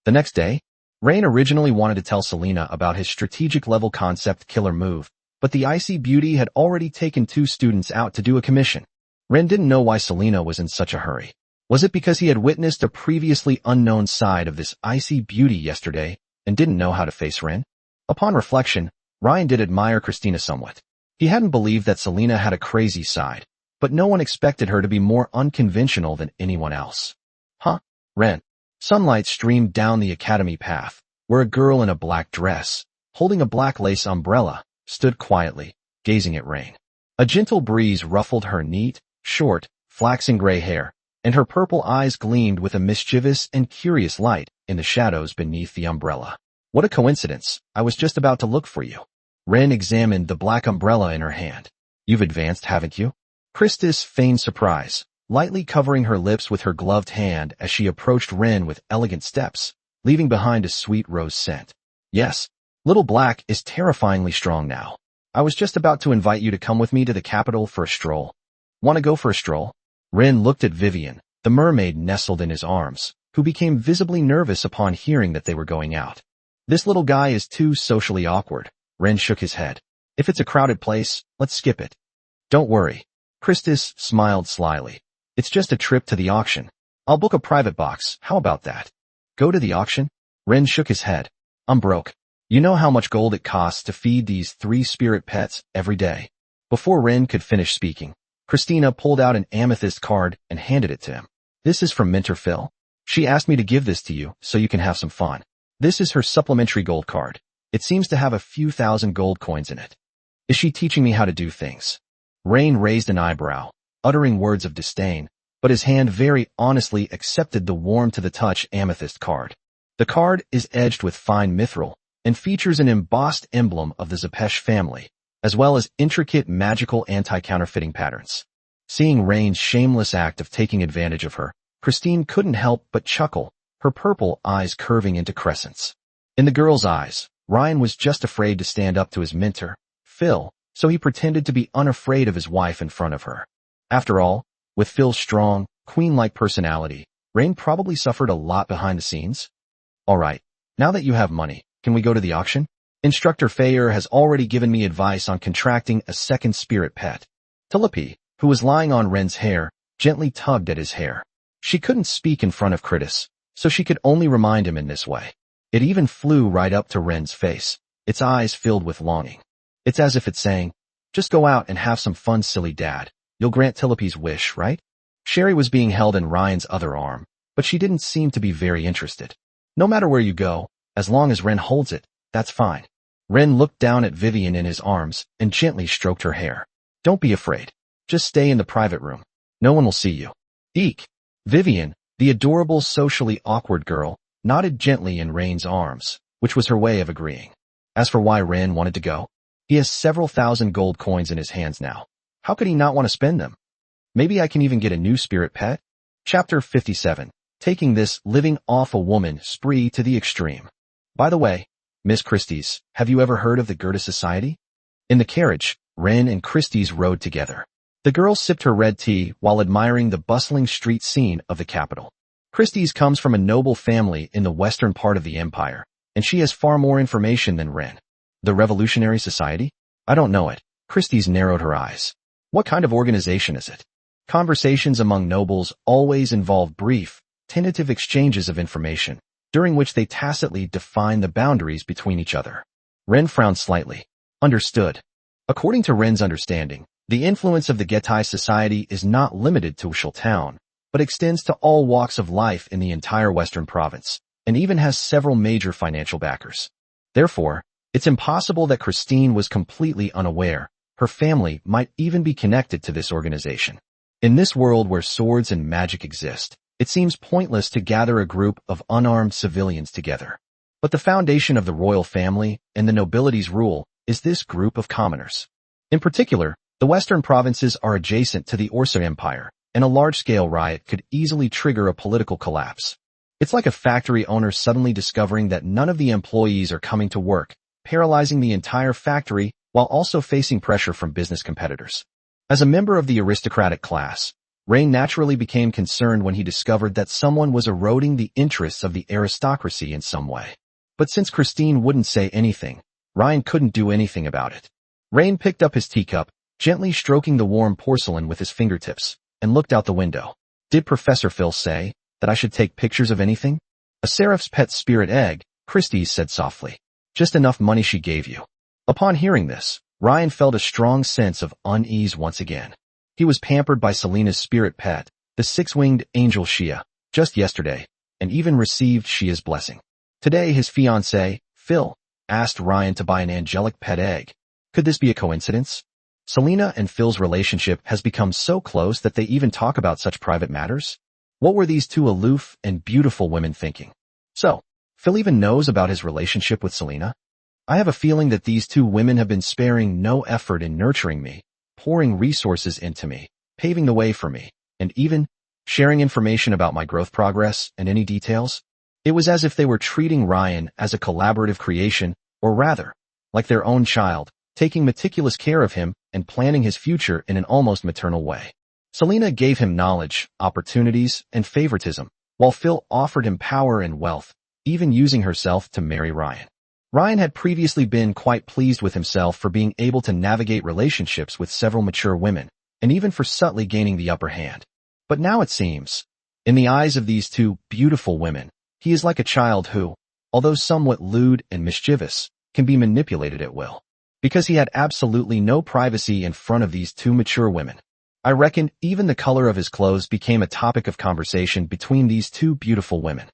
The next day, Rain originally wanted to tell Selena about his strategic level concept killer move, but the Icy Beauty had already taken 2 students out to do a commission. Ren didn't know why Selena was in such a hurry. Was it because he had witnessed a previously unknown side of this Icy Beauty yesterday and didn't know how to face Ren? Upon reflection, Ryan did admire Christina somewhat. He hadn't believed that Selena had a crazy side, but no one expected her to be more unconventional than anyone else. Huh? Ren. Sunlight streamed down the academy path, where a girl in a black dress, holding a black lace umbrella, stood quietly, gazing at Rain. A gentle breeze ruffled her neat, short, flaxen gray hair, and her purple eyes gleamed with a mischievous and curious light in the shadows beneath the umbrella. What a coincidence. I was just about to look for you. Ren examined the black umbrella in her hand. You've advanced, haven't you? Christis feigned surprise, lightly covering her lips with her gloved hand as she approached Ren with elegant steps, leaving behind a sweet rose scent. Yes, Little Black is terrifyingly strong now. I was just about to invite you to come with me to the capital for a stroll. Want to go for a stroll? Ren looked at Vivian, the mermaid nestled in his arms, who became visibly nervous upon hearing that they were going out. This little guy is too socially awkward. Ren shook his head. If it's a crowded place, let's skip it. Don't worry. Christis smiled slyly. It's just a trip to the auction. I'll book a private box. How about that? Go to the auction? Ren shook his head. I'm broke. You know how much gold it costs to feed these 3 spirit pets every day. Before Ren could finish speaking, Christina pulled out an amethyst card and handed it to him. This is from Mentor Phil. She asked me to give this to you so you can have some fun. This is her supplementary gold card. It seems to have a few thousand gold coins in it. Is she teaching me how to do things? Rain raised an eyebrow, uttering words of disdain, but his hand very honestly accepted the warm-to-the-touch amethyst card. The card is edged with fine mithril and features an embossed emblem of the Zepesh family, as well as intricate magical anti-counterfeiting patterns. Seeing Rain's shameless act of taking advantage of her, Christine couldn't help but chuckle, her purple eyes curving into crescents. In the girl's eyes, Ryan was just afraid to stand up to his mentor, Phil, so he pretended to be unafraid of his wife in front of her. After all, with Phil's strong, queen-like personality, Rain probably suffered a lot behind the scenes. All right, now that you have money, can we go to the auction? Instructor Fayer has already given me advice on contracting a second spirit pet. Telope, who was lying on Ren's hair, gently tugged at his hair. She couldn't speak in front of Critis, so she could only remind him in this way. It even flew right up to Ren's face, its eyes filled with longing. It's as if it's saying, just go out and have some fun, silly dad. You'll grant Telope's wish, right? Sherry was being held in Ryan's other arm, but she didn't seem to be very interested. No matter where you go, as long as Ren holds it, that's fine. Ren looked down at Vivian in his arms and gently stroked her hair. Don't be afraid. Just stay in the private room. No one will see you. Eek. Vivian, the adorable socially awkward girl, nodded gently in Rain's arms, which was her way of agreeing. As for why Ren wanted to go, he has several thousand gold coins in his hands now. How could he not want to spend them? Maybe I can even get a new spirit pet? Chapter 57. Taking this living off a woman spree to the extreme. By the way, Miss Christie's, have you ever heard of the Goethe Society? In the carriage, Ren and Christie's rode together. The girl sipped her red tea while admiring the bustling street scene of the capital. Christie's comes from a noble family in the western part of the empire, and she has far more information than Ren. The Revolutionary Society? I don't know it. Christie's narrowed her eyes. What kind of organization is it? Conversations among nobles always involve brief, tentative exchanges of information, during which they tacitly define the boundaries between each other. Ren frowned slightly. Understood. According to Ren's understanding, the influence of the Getai society is not limited to Wushil town, but extends to all walks of life in the entire western province, and even has several major financial backers. Therefore, it's impossible that Christine was completely unaware. Her family might even be connected to this organization. In this world where swords and magic exist, it seems pointless to gather a group of unarmed civilians together. But the foundation of the royal family and the nobility's rule is this group of commoners. In particular, the western provinces are adjacent to the Orsa Empire, and a large-scale riot could easily trigger a political collapse. It's like a factory owner suddenly discovering that none of the employees are coming to work, paralyzing the entire factory while also facing pressure from business competitors. As a member of the aristocratic class, Rain naturally became concerned when he discovered that someone was eroding the interests of the aristocracy in some way. But since Christine wouldn't say anything, Ryan couldn't do anything about it. Rain picked up his teacup, gently stroking the warm porcelain with his fingertips, and looked out the window. Did Professor Phil say that I should take pictures of anything? A seraph's pet spirit egg, Christie said softly. Just enough money she gave you. Upon hearing this, Ryan felt a strong sense of unease once again. He was pampered by Selena's spirit pet, the six-winged angel Shia, just yesterday, and even received Shia's blessing. Today his fiancé, Phil, asked Ryan to buy an angelic pet egg. Could this be a coincidence? Selena and Phil's relationship has become so close that they even talk about such private matters? What were these two aloof and beautiful women thinking? So, Phil even knows about his relationship with Selena? I have a feeling that these two women have been sparing no effort in nurturing me, pouring resources into me, paving the way for me, and even sharing information about my growth progress and any details. It was as if they were treating Ryan as a collaborative creation, or rather, like their own child, taking meticulous care of him and planning his future in an almost maternal way. Selena gave him knowledge, opportunities, and favoritism, while Phil offered him power and wealth, even using herself to marry Ryan. Ryan had previously been quite pleased with himself for being able to navigate relationships with several mature women, and even for subtly gaining the upper hand. But now it seems, in the eyes of these two beautiful women, he is like a child who, although somewhat lewd and mischievous, can be manipulated at will. Because he had absolutely no privacy in front of these two mature women. I reckon even the color of his clothes became a topic of conversation between these two beautiful women.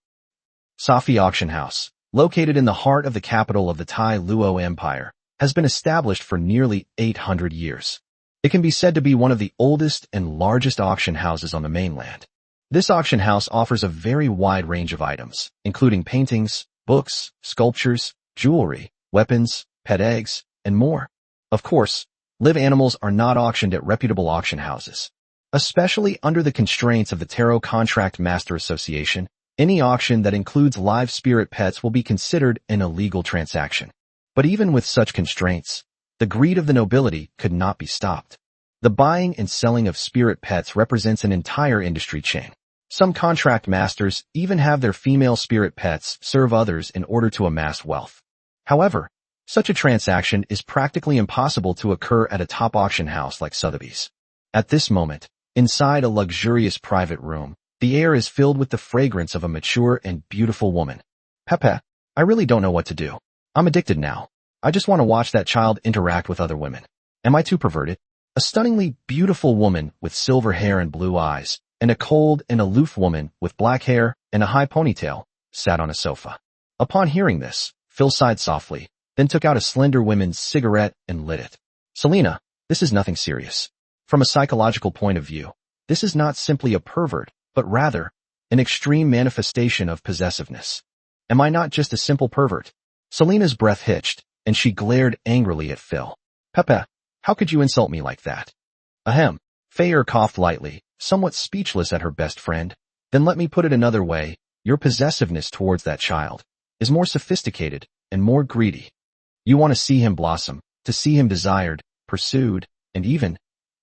Safi Auction House, located in the heart of the capital of the Tai Luo Empire, has been established for nearly 800 years. It can be said to be one of the oldest and largest auction houses on the mainland. This auction house offers a very wide range of items, including paintings, books, sculptures, jewelry, weapons, pet eggs, and more. Of course, live animals are not auctioned at reputable auction houses. Especially under the constraints of the Tarot Contract Master Association, any auction that includes live spirit pets will be considered an illegal transaction. But even with such constraints, the greed of the nobility could not be stopped. The buying and selling of spirit pets represents an entire industry chain. Some contract masters even have their female spirit pets serve others in order to amass wealth. However, such a transaction is practically impossible to occur at a top auction house like Sotheby's. At this moment, inside a luxurious private room, the air is filled with the fragrance of a mature and beautiful woman. Pepe, I really don't know what to do. I'm addicted now. I just want to watch that child interact with other women. Am I too perverted? A stunningly beautiful woman with silver hair and blue eyes, and a cold and aloof woman with black hair and a high ponytail, sat on a sofa. Upon hearing this, Phil sighed softly, then took out a slender woman's cigarette and lit it. Selena, this is nothing serious. From a psychological point of view, this is not simply a pervert, but rather, an extreme manifestation of possessiveness. Am I not just a simple pervert? Selena's breath hitched, and she glared angrily at Phil. Pepe, how could you insult me like that? Ahem. Fayer coughed lightly, somewhat speechless at her best friend. Then let me put it another way, your possessiveness towards that child is more sophisticated and more greedy. You want to see him blossom, to see him desired, pursued, and even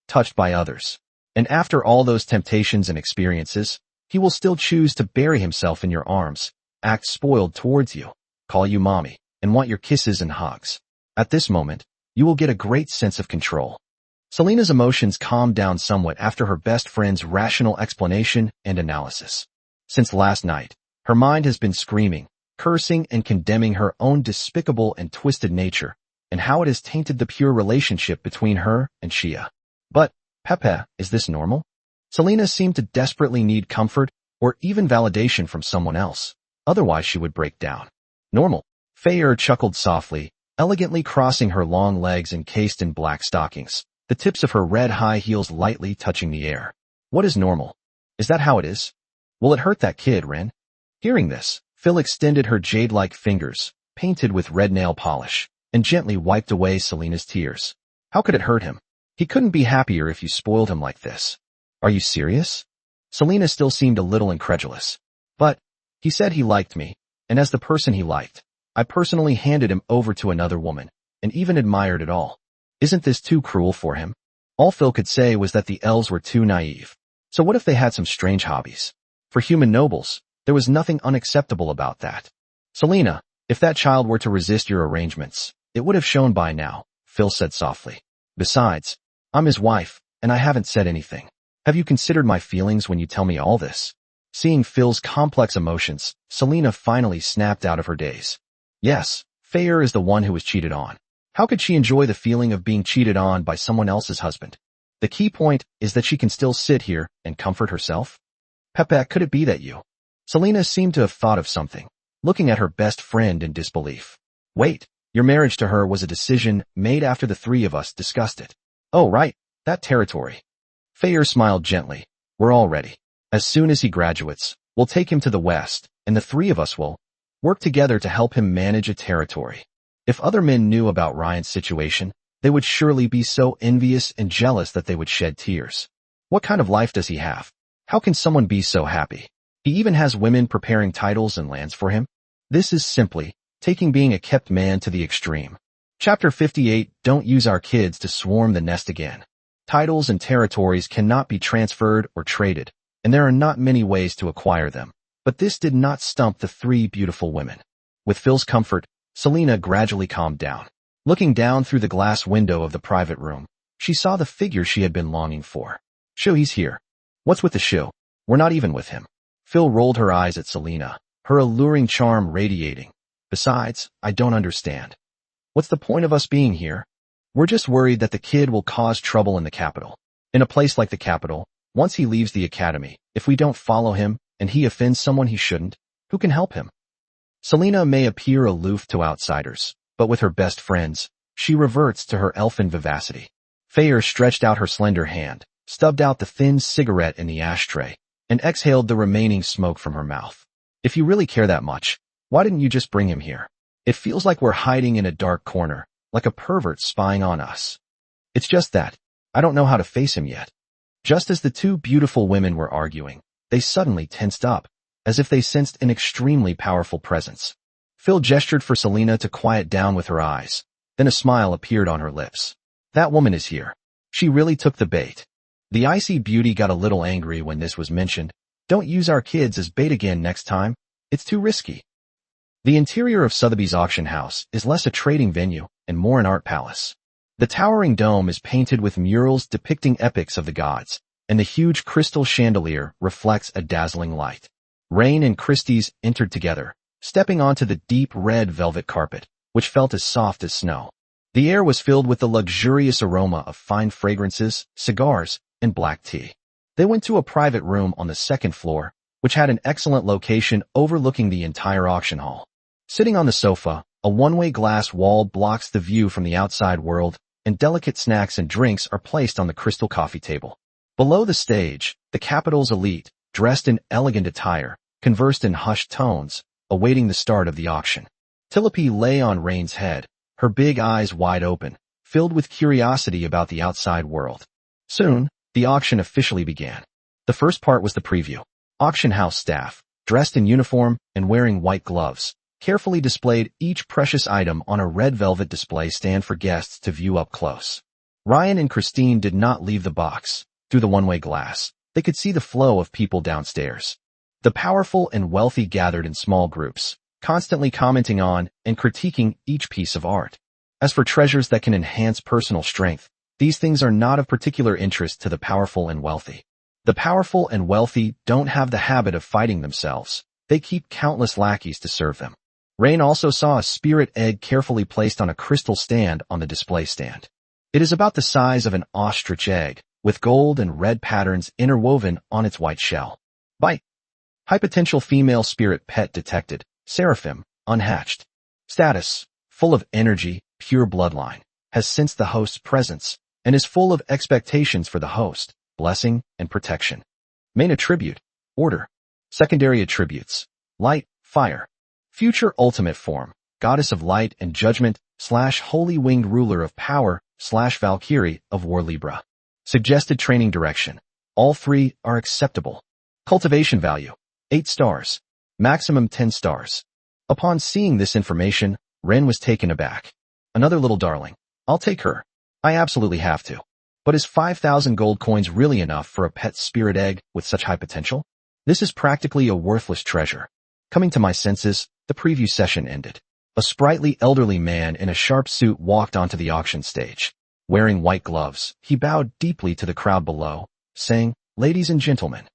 touched by others. And after all those temptations and experiences, he will still choose to bury himself in your arms, act spoiled towards you, call you mommy, and want your kisses and hugs. At this moment, you will get a great sense of control. Selena's emotions calmed down somewhat after her best friend's rational explanation and analysis. Since last night, her mind has been screaming, cursing and condemning her own despicable and twisted nature, and how it has tainted the pure relationship between her and Shia. But, Pepe, is this normal? Selena seemed to desperately need comfort or even validation from someone else. Otherwise she would break down. Normal. Fayer chuckled softly, elegantly crossing her long legs encased in black stockings, the tips of her red high heels lightly touching the air. What is normal? Is that how it is? Will it hurt that kid, Ren? Hearing this, Phil extended her jade-like fingers, painted with red nail polish, and gently wiped away Selena's tears. How could it hurt him? He couldn't be happier if you spoiled him like this. Are you serious? Selena still seemed a little incredulous. But, he said he liked me, and as the person he liked, I personally handed him over to another woman, and even admired it all. Isn't this too cruel for him? All Phil could say was that the elves were too naive. So what if they had some strange hobbies? For human nobles, there was nothing unacceptable about that. Selena, if that child were to resist your arrangements, it would have shown by now, Phil said softly. Besides, I'm his wife, and I haven't said anything. Have you considered my feelings when you tell me all this? Seeing Phil's complex emotions, Selena finally snapped out of her daze. Yes, Fayer is the one who was cheated on. How could she enjoy the feeling of being cheated on by someone else's husband? The key point is that she can still sit here and comfort herself. Pepe, could it be that you? Selena seemed to have thought of something, looking at her best friend in disbelief. Wait, your marriage to her was a decision made after the three of us discussed it. Oh right, that territory. Fayer smiled gently. We're all ready. As soon as he graduates, we'll take him to the West, and the three of us will work together to help him manage a territory. If other men knew about Ryan's situation, they would surely be so envious and jealous that they would shed tears. What kind of life does he have? How can someone be so happy? He even has women preparing titles and lands for him. This is simply taking being a kept man to the extreme. Chapter 58, Don't use our kids to swarm the nest again. Titles and territories cannot be transferred or traded, and there are not many ways to acquire them. But this did not stump the three beautiful women. With Phil's comfort, Selena gradually calmed down. Looking down through the glass window of the private room, she saw the figure she had been longing for. Shoo, he's here. What's with the Shoo? We're not even with him. Phil rolled her eyes at Selena, her alluring charm radiating. Besides, I don't understand. What's the point of us being here? We're just worried that the kid will cause trouble in the capital. In a place like the capital, once he leaves the academy, if we don't follow him, and he offends someone he shouldn't, who can help him? Selena may appear aloof to outsiders, but with her best friends, she reverts to her elfin vivacity. Fayer stretched out her slender hand, stubbed out the thin cigarette in the ashtray, and exhaled the remaining smoke from her mouth. If you really care that much, why didn't you just bring him here? It feels like we're hiding in a dark corner, like a pervert spying on us. It's just that, I don't know how to face him yet. Just as the two beautiful women were arguing, they suddenly tensed up, as if they sensed an extremely powerful presence. Phil gestured for Selena to quiet down with her eyes, then a smile appeared on her lips. That woman is here. She really took the bait. The icy beauty got a little angry when this was mentioned. Don't use our kids as bait again next time. It's too risky. The interior of Sotheby's auction house is less a trading venue and more an art palace. The towering dome is painted with murals depicting epics of the gods, and the huge crystal chandelier reflects a dazzling light. Rain and Christie's entered together, stepping onto the deep red velvet carpet, which felt as soft as snow. The air was filled with the luxurious aroma of fine fragrances, cigars, and black tea. They went to a private room on the second floor, which had an excellent location overlooking the entire auction hall. Sitting on the sofa, a one-way glass wall blocks the view from the outside world, and delicate snacks and drinks are placed on the crystal coffee table. Below the stage, the capital's elite, dressed in elegant attire, conversed in hushed tones, awaiting the start of the auction. Tilope lay on Rain's head, her big eyes wide open, filled with curiosity about the outside world. Soon, the auction officially began. The first part was the preview. Auction house staff, dressed in uniform and wearing white gloves, carefully displayed each precious item on a red velvet display stand for guests to view up close. Ryan and Christine did not leave the box. Through the one-way glass, they could see the flow of people downstairs. The powerful and wealthy gathered in small groups, constantly commenting on and critiquing each piece of art. As for treasures that can enhance personal strength, These things are not of particular interest to the powerful and wealthy. The powerful and wealthy don't have the habit of fighting themselves. They keep countless lackeys to serve them. Rain also saw a spirit egg carefully placed on a crystal stand on the display stand. It is about the size of an ostrich egg, with gold and red patterns interwoven on its white shell. Bite. High potential female spirit pet detected. Seraphim, unhatched. Status, full of energy, pure bloodline, has sensed the host's presence, and is full of expectations for the host, blessing, and protection. Main attribute, order. Secondary attributes, light, fire. Future ultimate form, goddess of light and judgment / holy winged ruler of power / Valkyrie of War Libra. Suggested training direction. All 3 are acceptable. Cultivation value, 8 stars. Maximum 10 stars. Upon seeing this information, Ren was taken aback. Another little darling. I'll take her. I absolutely have to. But is 5,000 gold coins really enough for a pet spirit egg with such high potential? This is practically a worthless treasure. Coming to my senses, the preview session ended. A sprightly elderly man in a sharp suit walked onto the auction stage. Wearing white gloves, he bowed deeply to the crowd below, saying, "Ladies and gentlemen,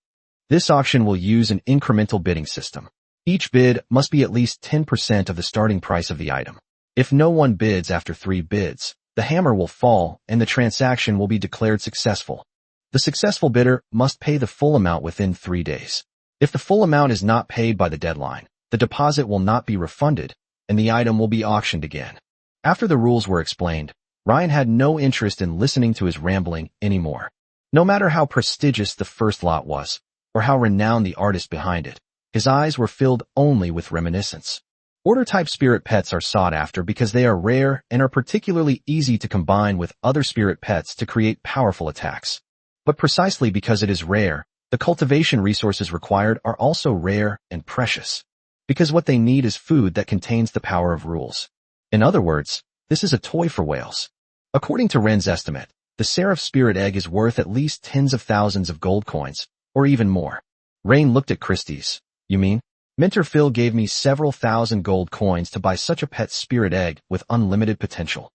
this auction will use an incremental bidding system. Each bid must be at least 10% of the starting price of the item. If no one bids after 3 bids, the hammer will fall and the transaction will be declared successful. The successful bidder must pay the full amount within 3 days. If the full amount is not paid by the deadline, the deposit will not be refunded, and the item will be auctioned again." After the rules were explained, Ryan had no interest in listening to his rambling anymore. No matter how prestigious the first lot was, or how renowned the artist behind it, his eyes were filled only with reminiscence. Order-type spirit pets are sought after because they are rare and are particularly easy to combine with other spirit pets to create powerful attacks. But precisely because it is rare, the cultivation resources required are also rare and precious. Because what they need is food that contains the power of rules. In other words, this is a toy for whales. According to Ren's estimate, the Seraph spirit egg is worth at least tens of thousands of gold coins, or even more. Rain looked at Christie's. "You mean? Mentor Phil gave me several thousand gold coins to buy such a pet spirit egg with unlimited potential."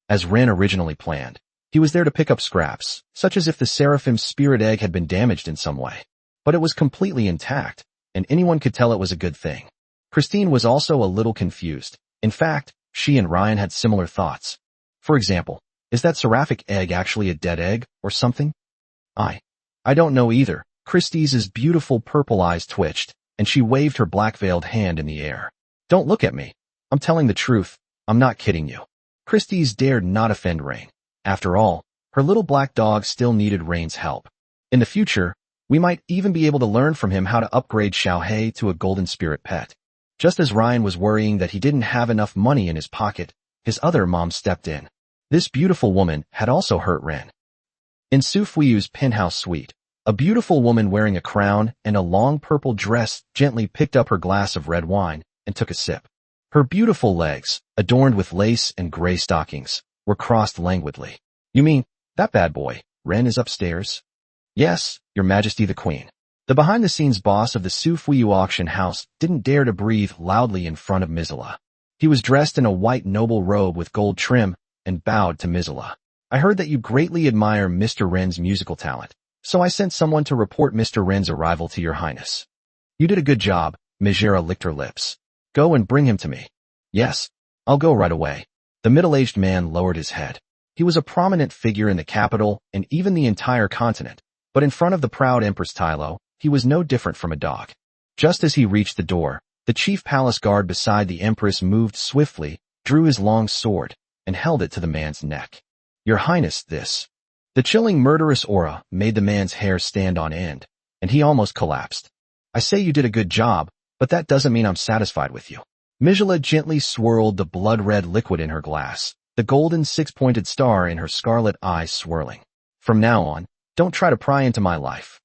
As Ren originally planned, he was there to pick up scraps, such as if the Seraphim spirit egg had been damaged in some way. But it was completely intact, and anyone could tell it was a good thing. Christine was also a little confused. In fact, she and Ryan had similar thoughts. For example, is that seraphic egg actually a dead egg, or something? I don't know either. Christie's beautiful purple eyes twitched, and she waved her black-veiled hand in the air. "Don't look at me. I'm telling the truth. I'm not kidding you." Christie's dared not offend Rain. After all, her little black dog still needed Rain's help. In the future, we might even be able to learn from him how to upgrade Xiaohei to a golden spirit pet. Just as Ryan was worrying that he didn't have enough money in his pocket, his other mom stepped in. This beautiful woman had also hurt Ren. In Su Fuiyu's penthouse suite, a beautiful woman wearing a crown and a long purple dress gently picked up her glass of red wine and took a sip. Her beautiful legs, adorned with lace and gray stockings, were crossed languidly. "You mean, that bad boy, Ren, is upstairs?" "Yes, Your Majesty the Queen." The behind-the-scenes boss of the Su Fuiyu auction house didn't dare to breathe loudly in front of Mizela. He was dressed in a white noble robe with gold trim and bowed to Mizela. "I heard that you greatly admire Mr. Ren's musical talent, so I sent someone to report Mr. Ren's arrival to Your Highness." "You did a good job," Mizera licked her lips. "Go and bring him to me." "Yes, I'll go right away." The middle-aged man lowered his head. He was a prominent figure in the capital and even the entire continent, but in front of the proud Empress Tylo, he was no different from a dog. Just as he reached the door, the chief palace guard beside the Empress moved swiftly, drew his long sword, and held it to the man's neck. "Your Highness, this." The chilling murderous aura made the man's hair stand on end, and he almost collapsed. "I say you did a good job, but that doesn't mean I'm satisfied with you." Mizela gently swirled the blood-red liquid in her glass, the golden six-pointed star in her scarlet eyes swirling. "From now on, don't try to pry into my life."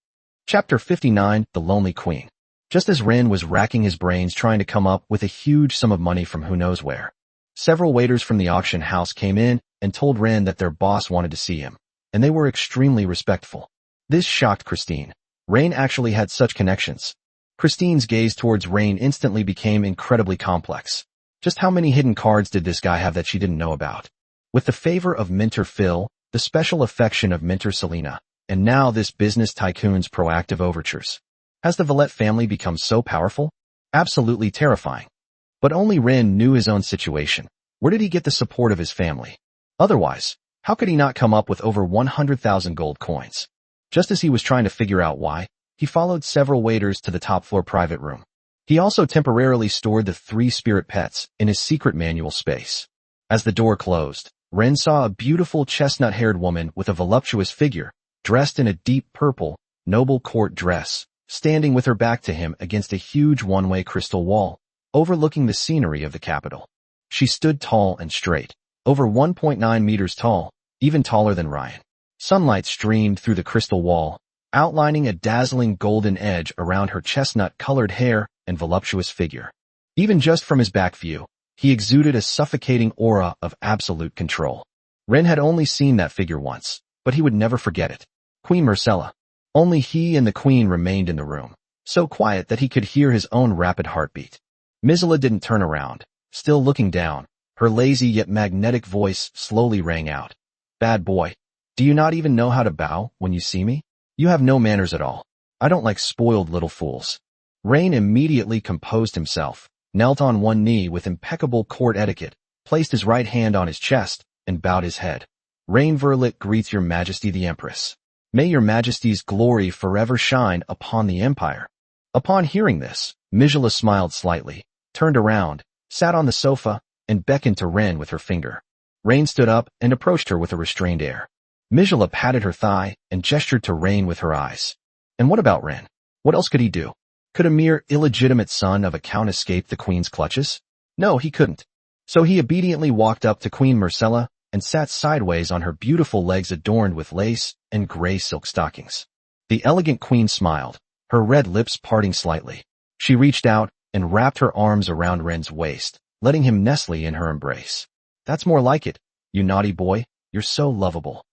Chapter 59, The Lonely Queen. Just as Ren was racking his brains trying to come up with a huge sum of money from who knows where, several waiters from the auction house came in and told Ren that their boss wanted to see him, and they were extremely respectful. This shocked Christine. Rain actually had such connections. Christine's gaze towards Rain instantly became incredibly complex. Just how many hidden cards did this guy have that she didn't know about? With the favor of Mentor Phil, the special affection of Minter Selena, and now this business tycoon's proactive overtures. Has the Valette family become so powerful? Absolutely terrifying. But only Ren knew his own situation. Where did he get the support of his family? Otherwise, how could he not come up with over 100,000 gold coins? Just as he was trying to figure out why, he followed several waiters to the top-floor private room. He also temporarily stored the 3 spirit pets in his secret manual space. As the door closed, Ren saw a beautiful chestnut-haired woman with a voluptuous figure, dressed in a deep purple, noble court dress, standing with her back to him against a huge one-way crystal wall, overlooking the scenery of the capital. She stood tall and straight, over 1.9 meters tall, even taller than Ryan. Sunlight streamed through the crystal wall, outlining a dazzling golden edge around her chestnut-colored hair and voluptuous figure. Even just from his back view, he exuded a suffocating aura of absolute control. Ren had only seen that figure once, but he would never forget it. Queen Myrcella. Only he and the queen remained in the room, so quiet that he could hear his own rapid heartbeat. Myrcella didn't turn around. Still looking down, her lazy yet magnetic voice slowly rang out. Bad boy. Do you not even know how to bow when you see me? You have no manners at all. I don't like spoiled little fools. Rain immediately composed himself, knelt on one knee with impeccable court etiquette, placed his right hand on his chest, and bowed his head. Rain Verlet greets your majesty the empress. May your majesty's glory forever shine upon the empire. Upon hearing this, Myrcella smiled slightly, turned around, sat on the sofa, and beckoned to Ren with her finger. Rain stood up and approached her with a restrained air. Myrcella patted her thigh and gestured to Rain with her eyes. And what about Ren? What else could he do? Could a mere illegitimate son of a count escape the queen's clutches? No, he couldn't. So he obediently walked up to Queen Myrcella and sat sideways on her beautiful legs adorned with lace and gray silk stockings. The elegant queen smiled, her red lips parting slightly. She reached out and wrapped her arms around Ren's waist, letting him nestle in her embrace. That's more like it, you naughty boy, you're so lovable.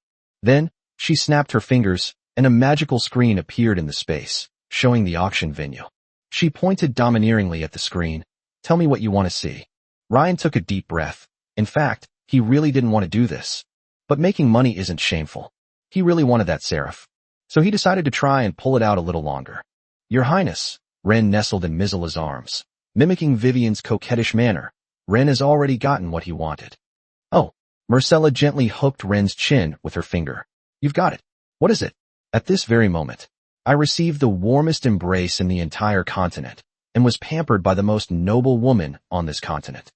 Then, she snapped her fingers, and a magical screen appeared in the space, showing the auction venue. She pointed domineeringly at the screen. Tell me what you want to see. Ryan took a deep breath. In fact, he really didn't want to do this. But making money isn't shameful. He really wanted that seraph. So he decided to try and pull it out a little longer. Your Highness, Ren nestled in Myrcella's arms. Mimicking Vivian's coquettish manner, Ren has already gotten what he wanted. Oh, Myrcella gently hooked Ren's chin with her finger. You've got it. What is it? At this very moment, I received the warmest embrace in the entire continent, and was pampered by the most noble woman on this continent.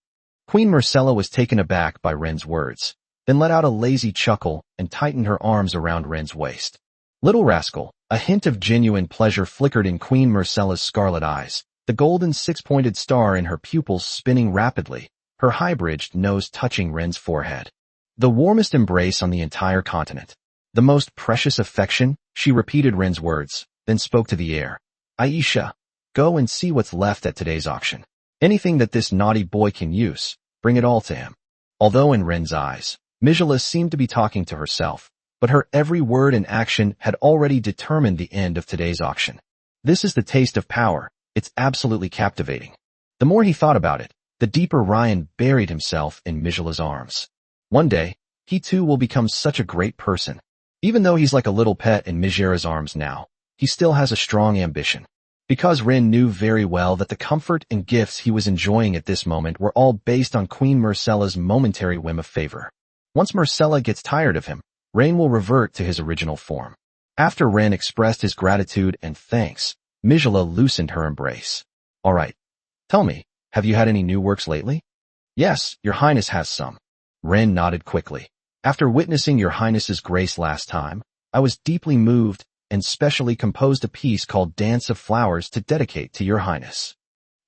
Queen Myrcella was taken aback by Ren's words, then let out a lazy chuckle and tightened her arms around Ren's waist. Little rascal, a hint of genuine pleasure flickered in Queen Myrcella's scarlet eyes, the golden six-pointed star in her pupils spinning rapidly, her high-bridged nose touching Ren's forehead. The warmest embrace on the entire continent. The most precious affection, she repeated Ren's words, then spoke to the air. Aisha, go and see what's left at today's auction. Anything that this naughty boy can use, bring it all to him. Although in Ren's eyes, Myrcella seemed to be talking to herself, but her every word and action had already determined the end of today's auction. This is the taste of power. It's absolutely captivating. The more he thought about it, the deeper Ryan buried himself in Myrcella's arms. One day, he too will become such a great person. Even though he's like a little pet in Myrcella's arms now, he still has a strong ambition. Because Ren knew very well that the comfort and gifts he was enjoying at this moment were all based on Queen Myrcella's momentary whim of favor. Once Myrcella gets tired of him, Ren will revert to his original form. After Ren expressed his gratitude and thanks, Myrcella loosened her embrace. All right. Tell me, have you had any new works lately? Yes, Your Highness has some. Ren nodded quickly. After witnessing Your Highness's grace last time, I was deeply moved and specially composed a piece called Dance of Flowers to dedicate to Your Highness.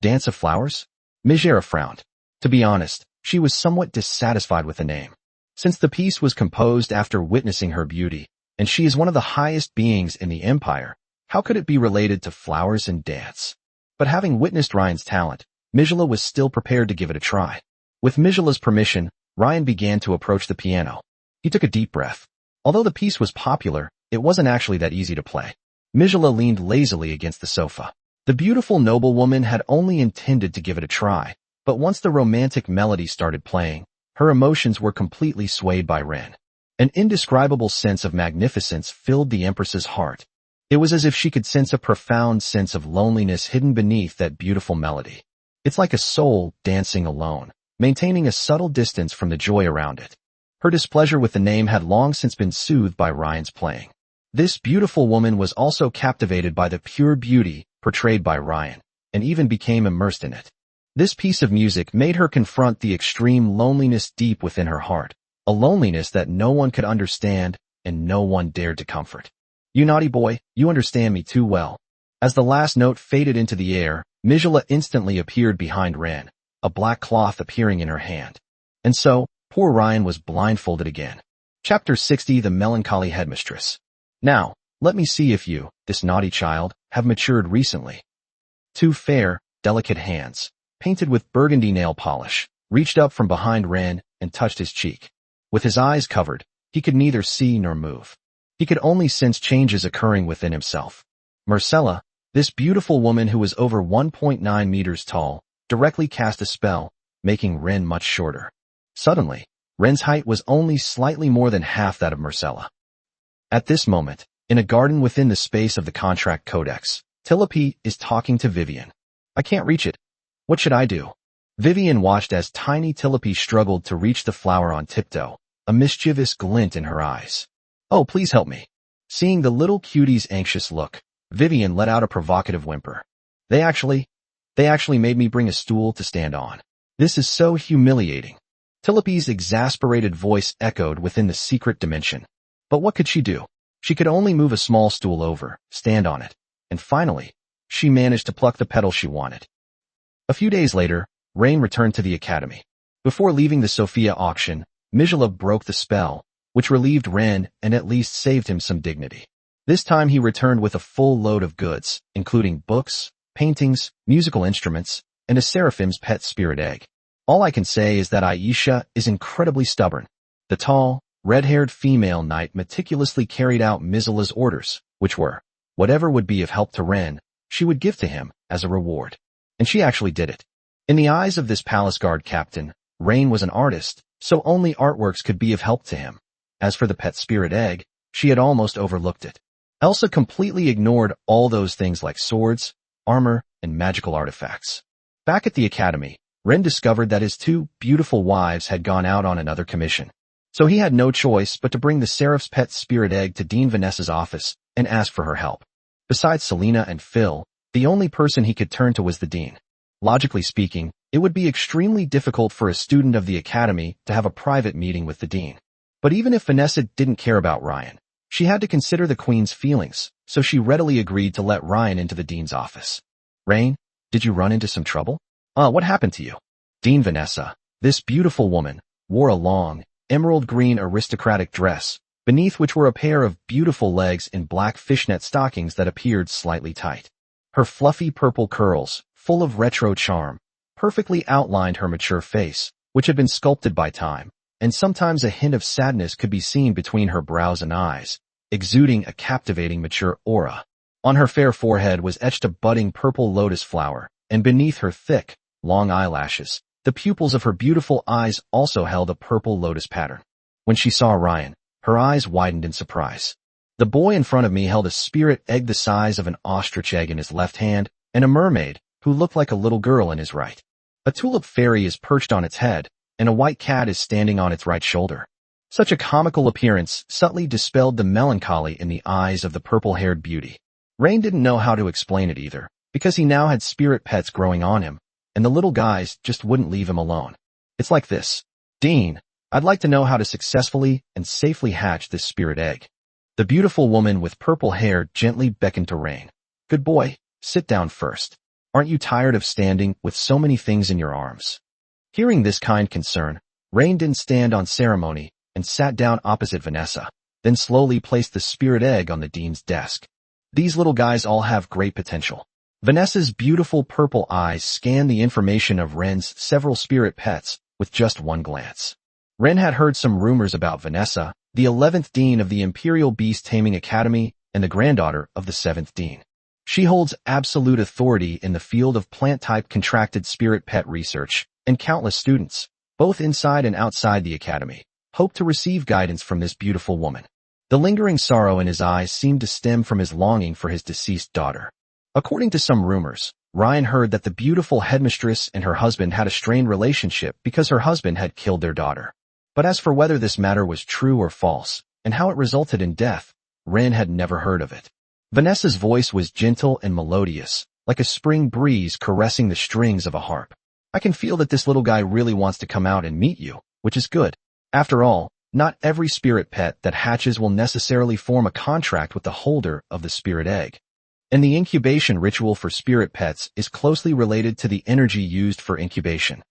Dance of Flowers? Myrcella frowned. To be honest, she was somewhat dissatisfied with the name. Since the piece was composed after witnessing her beauty, and she is one of the highest beings in the Empire, how could it be related to flowers and dance? But having witnessed Ryan's talent, Myrcella was still prepared to give it a try. With Myrcella's permission, Ryan began to approach the piano. He took a deep breath. Although the piece was popular, it wasn't actually that easy to play. Myrcella leaned lazily against the sofa. The beautiful noblewoman had only intended to give it a try, but once the romantic melody started playing, her emotions were completely swayed by Ren. An indescribable sense of magnificence filled the Empress's heart. It was as if she could sense a profound sense of loneliness hidden beneath that beautiful melody. It's like a soul dancing alone, maintaining a subtle distance from the joy around it. Her displeasure with the name had long since been soothed by Ryan's playing. This beautiful woman was also captivated by the pure beauty portrayed by Ryan, and even became immersed in it. This piece of music made her confront the extreme loneliness deep within her heart, a loneliness that no one could understand and no one dared to comfort. "You naughty boy, you understand me too well." As the last note faded into the air, Mijala instantly appeared behind Ren, a black cloth appearing in her hand. And so, poor Ryan was blindfolded again. Chapter 60: The Melancholy Headmistress. "Now, let me see if you, this naughty child, have matured recently." Two fair, delicate hands, painted with burgundy nail polish, reached up from behind Ren and touched his cheek. With his eyes covered, he could neither see nor move. He could only sense changes occurring within himself. Marcella, this beautiful woman who was over 1.9 meters tall, directly cast a spell, making Ren much shorter. Suddenly, Ren's height was only slightly more than half that of Marcella. At this moment, in a garden within the space of the Contract Codex, Tilope is talking to Vivian. "I can't reach it. What should I do?" Vivian watched as tiny Tilope struggled to reach the flower on tiptoe, a mischievous glint in her eyes. "Oh, please help me." Seeing the little cutie's anxious look, Vivian let out a provocative whimper. They actually made me bring a stool to stand on. This is so humiliating." Tilope's exasperated voice echoed within the secret dimension. But what could she do? She could only move a small stool over, stand on it, and finally, she managed to pluck the petal she wanted. A few days later, Rain returned to the academy. Before leaving the Sophia auction, Mijala broke the spell, which relieved Ren and at least saved him some dignity. This time he returned with a full load of goods, including books, paintings, musical instruments, and a seraphim's pet spirit egg. All I can say is that Aisha is incredibly stubborn. The tall, red-haired female knight meticulously carried out Mijala's orders, which were, whatever would be of help to Ren, she would give to him as a reward. And she actually did it. In the eyes of this palace guard captain, Rain was an artist, so only artworks could be of help to him. As for the pet spirit egg, she had almost overlooked it. Elsa completely ignored all those things like swords, armor, and magical artifacts. Back at the academy, Ren discovered that his two beautiful wives had gone out on another commission. So he had no choice but to bring the Seraph's pet spirit egg to Dean Vanessa's office and ask for her help. Besides Selena and Phil, the only person he could turn to was the dean. Logically speaking, it would be extremely difficult for a student of the academy to have a private meeting with the dean. But even if Vanessa didn't care about Ryan, she had to consider the queen's feelings, so she readily agreed to let Ryan into the dean's office. "Rain, did you run into some trouble? What happened to you?" Dean Vanessa, this beautiful woman, wore a long, emerald green aristocratic dress, beneath which were a pair of beautiful legs in black fishnet stockings that appeared slightly tight. Her fluffy purple curls, full of retro charm, perfectly outlined her mature face, which had been sculpted by time, and sometimes a hint of sadness could be seen between her brows and eyes, exuding a captivating mature aura. On her fair forehead was etched a budding purple lotus flower, and beneath her thick, long eyelashes, the pupils of her beautiful eyes also held a purple lotus pattern. When she saw Ryan, her eyes widened in surprise. The boy in front of me held a spirit egg the size of an ostrich egg in his left hand, and a mermaid, who looked like a little girl, in his right. A tulip fairy is perched on its head, and a white cat is standing on its right shoulder. Such a comical appearance subtly dispelled the melancholy in the eyes of the purple-haired beauty. Rain didn't know how to explain it either, because he now had spirit pets growing on him, and the little guys just wouldn't leave him alone. "It's like this. Dean, I'd like to know how to successfully and safely hatch this spirit egg." The beautiful woman with purple hair gently beckoned to Rain. "Good boy, sit down first. Aren't you tired of standing with so many things in your arms?" Hearing this kind concern, Rain didn't stand on ceremony and sat down opposite Vanessa, then slowly placed the spirit egg on the dean's desk. These little guys all have great potential. Vanessa's beautiful purple eyes scanned the information of Ren's several spirit pets with just one glance. Ren had heard some rumors about Vanessa, the 11th dean of the Imperial Beast Taming Academy and the granddaughter of the 7th dean. She holds absolute authority in the field of plant-type contracted spirit pet research and countless students, both inside and outside the academy, hoped to receive guidance from this beautiful woman. The lingering sorrow in his eyes seemed to stem from his longing for his deceased daughter. According to some rumors, Ryan heard that the beautiful headmistress and her husband had a strained relationship because her husband had killed their daughter. But as for whether this matter was true or false, and how it resulted in death, Ren had never heard of it. Vanessa's voice was gentle and melodious, like a spring breeze caressing the strings of a harp. I can feel that this little guy really wants to come out and meet you, which is good. After all, not every spirit pet that hatches will necessarily form a contract with the holder of the spirit egg. And the incubation ritual for spirit pets is closely related to the energy used for incubation.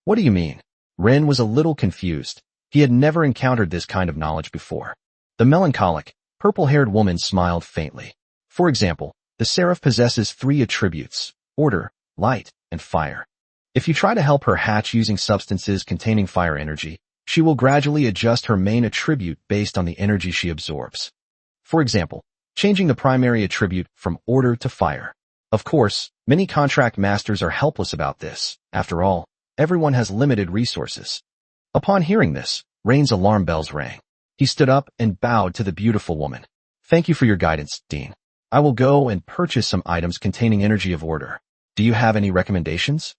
What do you mean? Ren was a little confused. He had never encountered this kind of knowledge before. The melancholic, purple-haired woman smiled faintly. For example, the seraph possesses 3 attributes: order, light, and fire. If you try to help her hatch using substances containing fire energy, she will gradually adjust her main attribute based on the energy she absorbs. For example, changing the primary attribute from order to fire. Of course, many contract masters are helpless about this. After all, everyone has limited resources. Upon hearing this, Rain's alarm bells rang. He stood up and bowed to the beautiful woman. Thank you for your guidance, Dean. I will go and purchase some items containing energy of order. Do you have any recommendations?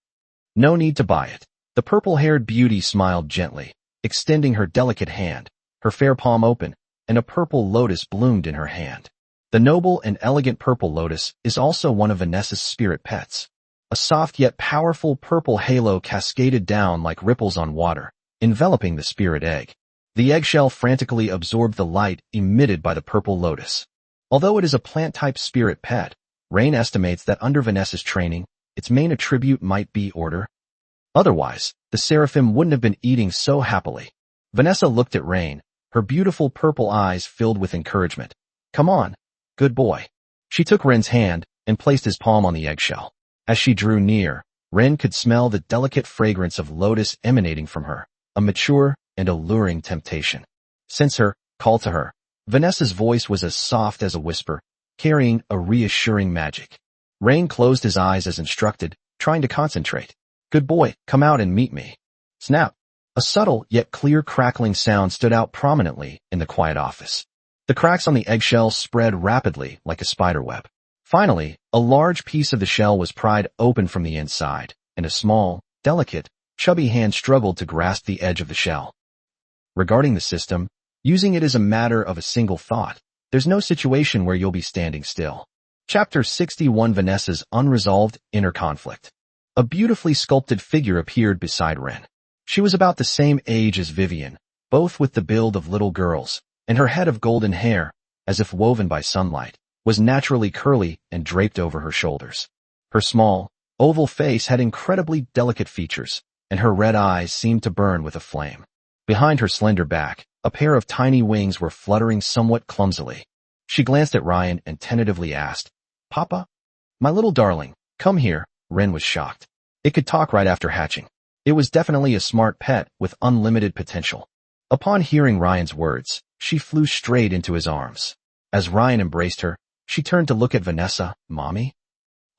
No need to buy it. The purple-haired beauty smiled gently, extending her delicate hand, her fair palm open, and a purple lotus bloomed in her hand. The noble and elegant purple lotus is also one of Vanessa's spirit pets. A soft yet powerful purple halo cascaded down like ripples on water, enveloping the spirit egg. The eggshell frantically absorbed the light emitted by the purple lotus. Although it is a plant-type spirit pet, Rain estimates that under Vanessa's training, its main attribute might be order. Otherwise, the seraphim wouldn't have been eating so happily. Vanessa looked at Rain, her beautiful purple eyes filled with encouragement. Come on, good boy. She took Ren's hand and placed his palm on the eggshell. As she drew near, Ren could smell the delicate fragrance of lotus emanating from her, a mature and alluring temptation. Sense her, call to her. Vanessa's voice was as soft as a whisper, carrying a reassuring magic. Rain closed his eyes as instructed, trying to concentrate. Good boy, come out and meet me. Snap! A subtle yet clear crackling sound stood out prominently in the quiet office. The cracks on the eggshell spread rapidly like a spider web. Finally, a large piece of the shell was pried open from the inside, and a small, delicate, chubby hand struggled to grasp the edge of the shell. Regarding the system, using it is a matter of a single thought. There's no situation where you'll be standing still. Chapter 61: Vanessa's Unresolved Inner Conflict. A beautifully sculpted figure appeared beside Ren. She was about the same age as Vivian, both with the build of little girls, and her head of golden hair, as if woven by sunlight, was naturally curly and draped over her shoulders. Her small, oval face had incredibly delicate features, and her red eyes seemed to burn with a flame. Behind her slender back, a pair of tiny wings were fluttering somewhat clumsily. She glanced at Ryan and tentatively asked, Papa? My little darling, come here. Ren was shocked. It could talk right after hatching. It was definitely a smart pet with unlimited potential. Upon hearing Ryan's words, she flew straight into his arms. As Ryan embraced her, she turned to look at Vanessa. Mommy?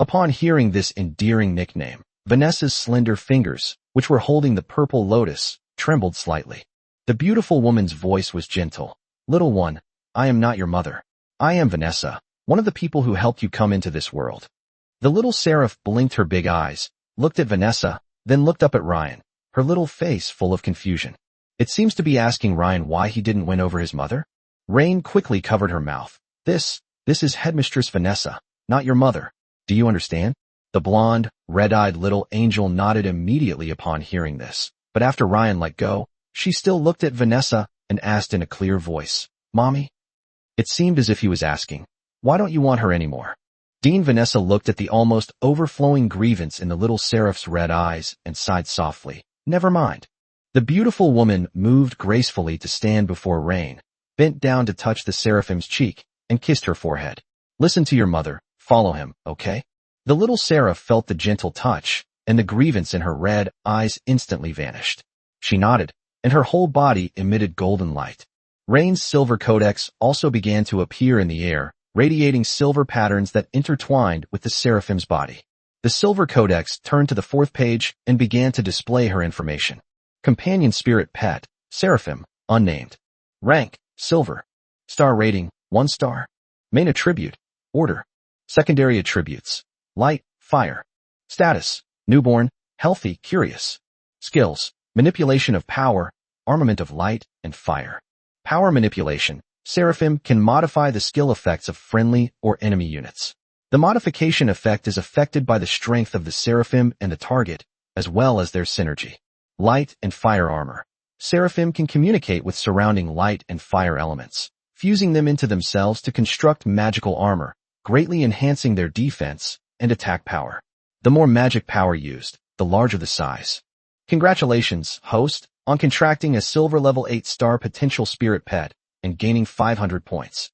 Upon hearing this endearing nickname, Vanessa's slender fingers, which were holding the purple lotus, trembled slightly. The beautiful woman's voice was gentle. Little one, I am not your mother. I am Vanessa, one of the people who helped you come into this world. The little seraph blinked her big eyes, looked at Vanessa, then looked up at Ryan, her little face full of confusion. It seems to be asking Ryan why he didn't win over his mother. Rain quickly covered her mouth. This is Headmistress Vanessa, not your mother. Do you understand? The blonde, red-eyed little angel nodded immediately upon hearing this. But after Ryan let go, she still looked at Vanessa and asked in a clear voice, Mommy? It seemed as if he was asking, why don't you want her anymore? Dean Vanessa looked at the almost overflowing grievance in the little seraph's red eyes and sighed softly. Never mind. The beautiful woman moved gracefully to stand before Rain, bent down to touch the seraphim's cheek, and kissed her forehead. Listen to your mother, follow him, okay? The little seraph felt the gentle touch, and the grievance in her red eyes instantly vanished. She nodded, and her whole body emitted golden light. Rain's silver codex also began to appear in the air, radiating silver patterns that intertwined with the seraphim's body. The silver codex turned to the 4th page and began to display her information. Companion spirit pet, seraphim, Unnamed. Rank, Silver. Star rating, 1 star. Main attribute, Order. Secondary attributes, Light, Fire. Status, Newborn, Healthy, Curious. Skills, Manipulation of Power, Armament of Light and Fire. Power Manipulation. Seraphim can modify the skill effects of friendly or enemy units. The modification effect is affected by the strength of the Seraphim and the target, as well as their synergy. Light and Fire Armor. Seraphim can communicate with surrounding light and fire elements, fusing them into themselves to construct magical armor, greatly enhancing their defense and attack power. The more magic power used, the larger the size. Congratulations, host, on contracting a silver level 8-star potential spirit pet and gaining 500 points.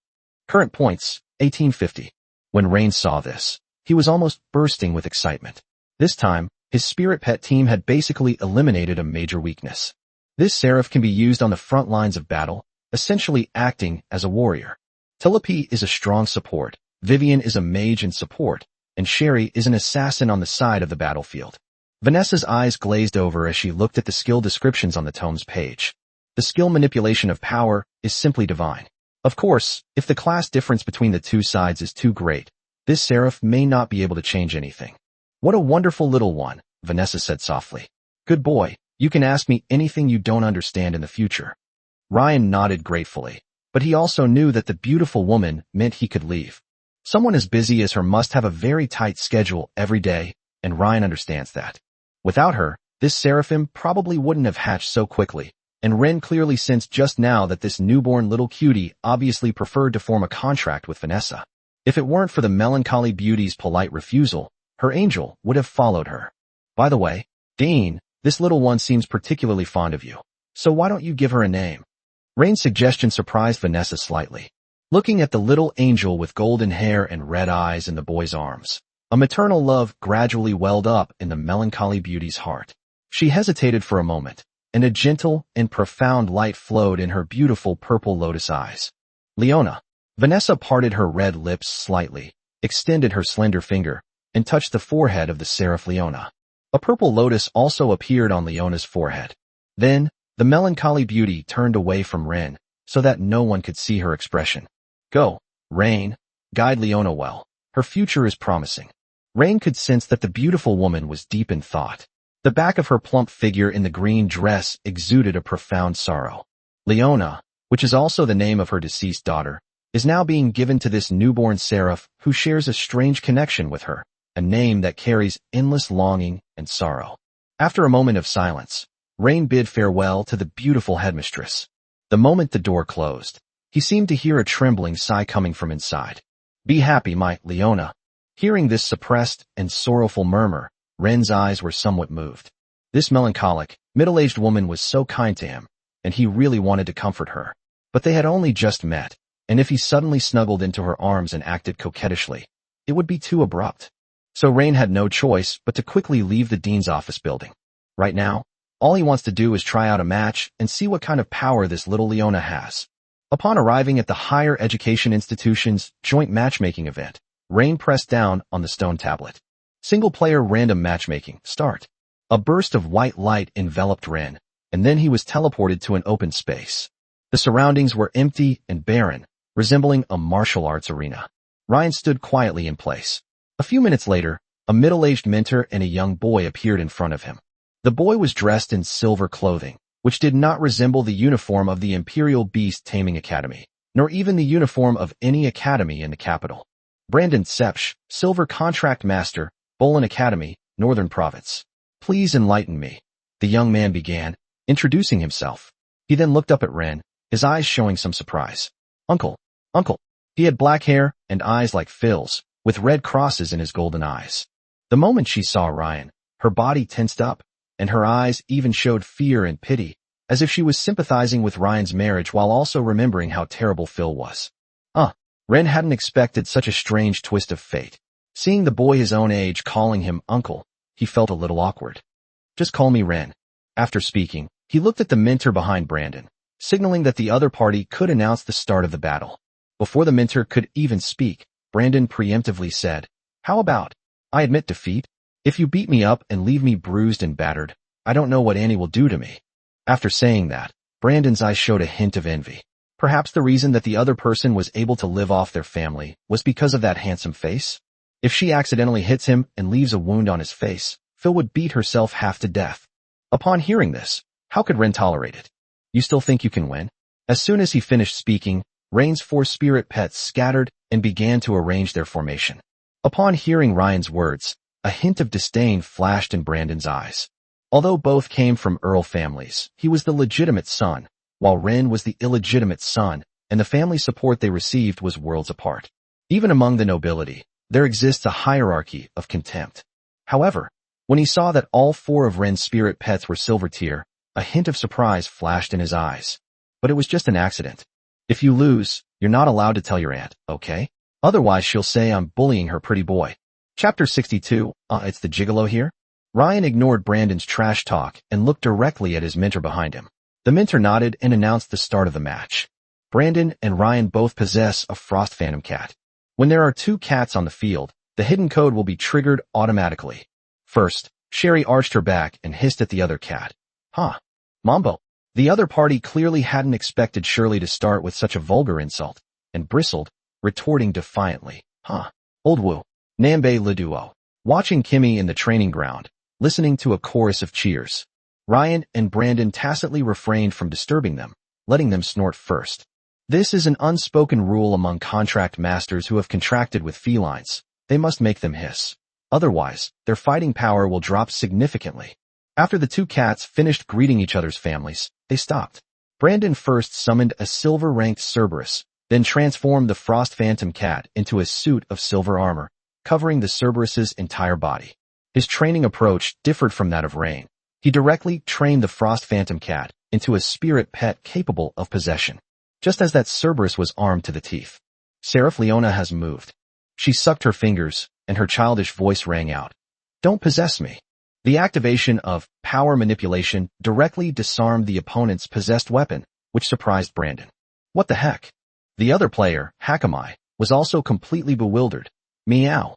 Current points, 1850. When Rain saw this, he was almost bursting with excitement. This time, his spirit pet team had basically eliminated a major weakness. This seraph can be used on the front lines of battle, essentially acting as a warrior. Telepi is a strong support, Vivian is a mage and support, and Sherry is an assassin on the side of the battlefield. Vanessa's eyes glazed over as she looked at the skill descriptions on the tome's page. The skill Manipulation of Power is simply divine. Of course, if the class difference between the two sides is too great, this seraph may not be able to change anything. What a wonderful little one, Vanessa said softly. Good boy, you can ask me anything you don't understand in the future. Ryan nodded gratefully, but he also knew that the beautiful woman meant he could leave. Someone as busy as her must have a very tight schedule every day, and Ryan understands that. Without her, this seraphim probably wouldn't have hatched so quickly, and Ren clearly sensed just now that this newborn little cutie obviously preferred to form a contract with Vanessa. If it weren't for the melancholy beauty's polite refusal, her angel would have followed her. By the way, Dean, this little one seems particularly fond of you, so why don't you give her a name? Rain's suggestion surprised Vanessa slightly. Looking at the little angel with golden hair and red eyes in the boy's arms, a maternal love gradually welled up in the melancholy beauty's heart. She hesitated for a moment, and a gentle and profound light flowed in her beautiful purple lotus eyes. Leona. Vanessa parted her red lips slightly, extended her slender finger, and touched the forehead of the seraph Leona. A purple lotus also appeared on Leona's forehead. Then, the melancholy beauty turned away from Ren, so that no one could see her expression. Go, Rain. Guide Leona well. Her future is promising. Rain could sense that the beautiful woman was deep in thought. The back of her plump figure in the green dress exuded a profound sorrow. Leona, which is also the name of her deceased daughter, is now being given to this newborn seraph who shares a strange connection with her, a name that carries endless longing and sorrow. After a moment of silence, Rain bid farewell to the beautiful headmistress. The moment the door closed, he seemed to hear a trembling sigh coming from inside. Be happy, my Leona. Hearing this suppressed and sorrowful murmur, Ren's eyes were somewhat moved. This melancholic, middle-aged woman was so kind to him, and he really wanted to comfort her. But they had only just met, and if he suddenly snuggled into her arms and acted coquettishly, it would be too abrupt. So Rain had no choice but to quickly leave the dean's office building. Right now, all he wants to do is try out a match and see what kind of power this little Leona has. Upon arriving at the higher education institution's joint matchmaking event, Rain pressed down on the stone tablet. Single-player random matchmaking, start. A burst of white light enveloped Ren, and then he was teleported to an open space. The surroundings were empty and barren, resembling a martial arts arena. Ryan stood quietly in place. A few minutes later, a middle-aged mentor and a young boy appeared in front of him. The boy was dressed in silver clothing, which did not resemble the uniform of the Imperial Beast Taming Academy, nor even the uniform of any academy in the capital. Brandon Sepsch, Silver Contract Master, Bolin Academy, Northern Province. Please enlighten me, the young man began, introducing himself. He then looked up at Ren, his eyes showing some surprise. Uncle. He had black hair and eyes like Phil's, with red crosses in his golden eyes. The moment she saw Ryan, her body tensed up, and her eyes even showed fear and pity, as if she was sympathizing with Ryan's marriage while also remembering how terrible Phil was. Ren hadn't expected such a strange twist of fate. Seeing the boy his own age calling him uncle, he felt a little awkward. Just call me Ren. After speaking, he looked at the mentor behind Brandon, signaling that the other party could announce the start of the battle. Before the mentor could even speak, Brandon preemptively said, How about, I admit defeat? If you beat me up and leave me bruised and battered, I don't know what Annie will do to me. After saying that, Brandon's eyes showed a hint of envy. Perhaps the reason that the other person was able to live off their family was because of that handsome face? If she accidentally hits him and leaves a wound on his face, Phil would beat herself half to death. Upon hearing this, how could Ren tolerate it? You still think you can win? As soon as he finished speaking, Rain's 4 spirit pets scattered and began to arrange their formation. Upon hearing Ryan's words, a hint of disdain flashed in Brandon's eyes. Although both came from Earl families, he was the legitimate son, while Ren was the illegitimate son, and the family support they received was worlds apart. Even among the nobility, there exists a hierarchy of contempt. However, when he saw that all 4 of Ren's spirit pets were silver tier, a hint of surprise flashed in his eyes. But it was just an accident. If you lose, you're not allowed to tell your aunt, okay? Otherwise she'll say I'm bullying her pretty boy. Chapter 62, it's the gigolo here? Ryan ignored Brandon's trash talk and looked directly at his mentor behind him. The mentor nodded and announced the start of the match. Brandon and Ryan both possess a Frost Phantom cat. When there are 2 cats on the field, the hidden code will be triggered automatically. First, Sherry arched her back and hissed at the other cat. Huh. Mambo. The other party clearly hadn't expected Shirley to start with such a vulgar insult, and bristled, retorting defiantly. Huh. Old Woo. Nambe le duo. Watching Kimmy in the training ground, listening to a chorus of cheers. Ryan and Brandon tacitly refrained from disturbing them, letting them snort first. This is an unspoken rule among contract masters who have contracted with felines. They must make them hiss. Otherwise, their fighting power will drop significantly. After the 2 cats finished greeting each other's families, they stopped. Brandon first summoned a silver-ranked Cerberus, then transformed the Frost Phantom cat into a suit of silver armor, covering the Cerberus's entire body. His training approach differed from that of Rain. He directly trained the Frost Phantom cat into a spirit pet capable of possession. Just as that Cerberus was armed to the teeth. Seraph Leona has moved. She sucked her fingers, and her childish voice rang out. Don't possess me. The activation of power manipulation directly disarmed the opponent's possessed weapon, which surprised Brandon. What the heck? The other player, Hakamai, was also completely bewildered. Meow.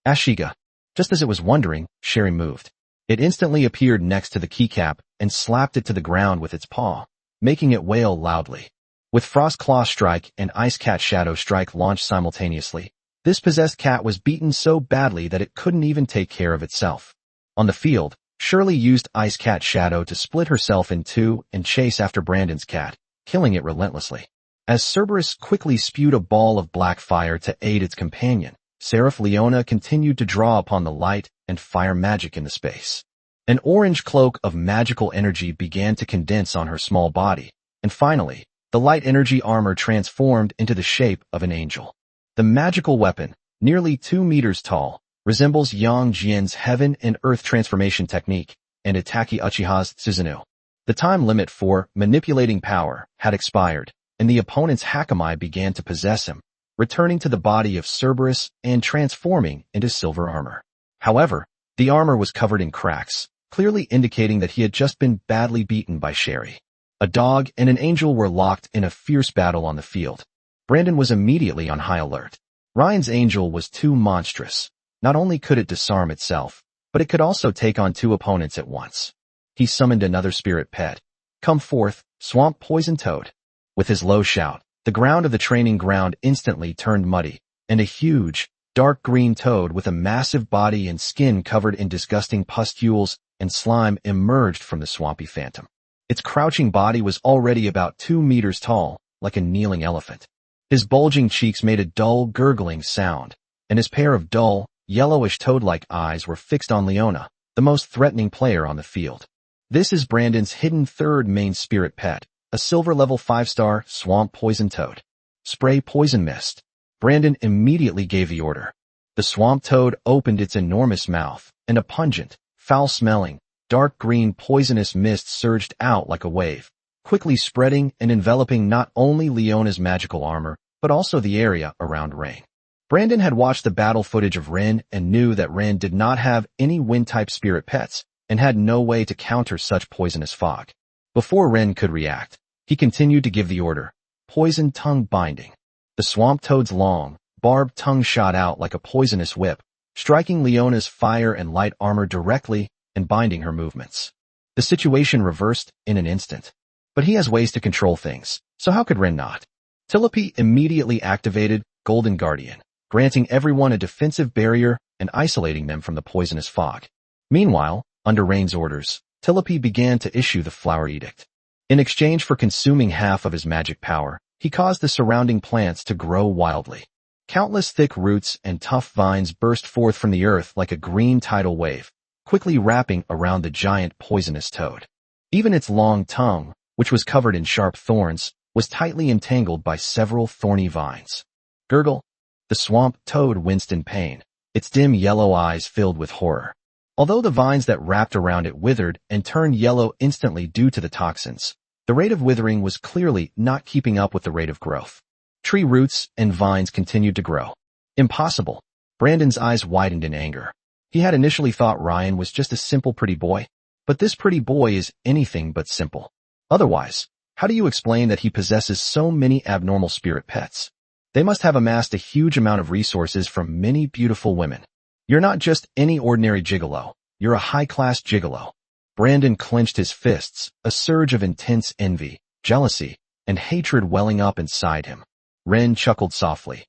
Ashiga. Just as it was wondering, Sherry moved. It instantly appeared next to the keycap and slapped it to the ground with its paw, making it wail loudly. With Frost Claw Strike and Ice Cat Shadow Strike launched simultaneously, this possessed cat was beaten so badly that it couldn't even take care of itself. On the field, Shirley used Ice Cat Shadow to split herself in 2 and chase after Brandon's cat, killing it relentlessly. As Cerberus quickly spewed a ball of black fire to aid its companion, Seraph Leona continued to draw upon the light and fire magic in the space. An orange cloak of magical energy began to condense on her small body, and finally, the light energy armor transformed into the shape of an angel. The magical weapon, nearly 2 meters tall, resembles Yang Jian's Heaven and Earth transformation technique and Itaki Uchiha's Susanoo. The time limit for manipulating power had expired, and the opponent's Hakamai began to possess him, returning to the body of Cerberus and transforming into silver armor. However, the armor was covered in cracks, clearly indicating that he had just been badly beaten by Sherry. A dog and an angel were locked in a fierce battle on the field. Brandon was immediately on high alert. Ryan's angel was too monstrous. Not only could it disarm itself, but it could also take on 2 opponents at once. He summoned another spirit pet. Come forth, Swamp Poison Toad. With his low shout, the ground of the training ground instantly turned muddy, and a huge, dark green toad with a massive body and skin covered in disgusting pustules and slime emerged from the swampy phantom. Its crouching body was already about 2 meters tall, like a kneeling elephant. His bulging cheeks made a dull, gurgling sound, and his pair of dull, yellowish toad-like eyes were fixed on Leona, the most threatening player on the field. This is Brandon's hidden 3rd main spirit pet, a silver level 5-star Swamp Poison Toad. Spray Poison Mist. Brandon immediately gave the order. The swamp toad opened its enormous mouth, and a pungent, foul-smelling, dark green poisonous mist surged out like a wave, quickly spreading and enveloping not only Leona's magical armor, but also the area around Rain. Brandon had watched the battle footage of Ren and knew that Ren did not have any wind-type spirit pets and had no way to counter such poisonous fog. Before Ren could react, he continued to give the order, Poison Tongue Binding. The swamp toad's long, barbed tongue shot out like a poisonous whip, striking Leona's fire and light armor directly and binding her movements. The situation reversed in an instant. But he has ways to control things, so how could Ren not? Tilope immediately activated Golden Guardian, granting everyone a defensive barrier and isolating them from the poisonous fog. Meanwhile, under Rain's orders, Tilope began to issue the Flower Edict. In exchange for consuming half of his magic power, he caused the surrounding plants to grow wildly. Countless thick roots and tough vines burst forth from the earth like a green tidal wave, quickly wrapping around the giant poisonous toad. Even its long tongue, which was covered in sharp thorns, was tightly entangled by several thorny vines. Gurgle. The swamp toad winced in pain, its dim yellow eyes filled with horror. Although the vines that wrapped around it withered and turned yellow instantly due to the toxins, the rate of withering was clearly not keeping up with the rate of growth. Tree roots and vines continued to grow. Impossible. Brandon's eyes widened in anger. He had initially thought Ryan was just a simple pretty boy, but this pretty boy is anything but simple. Otherwise, how do you explain that he possesses so many abnormal spirit pets? They must have amassed a huge amount of resources from many beautiful women. You're not just any ordinary gigolo. You're a high-class gigolo. Brandon clenched his fists, a surge of intense envy, jealousy, and hatred welling up inside him. Ren chuckled softly.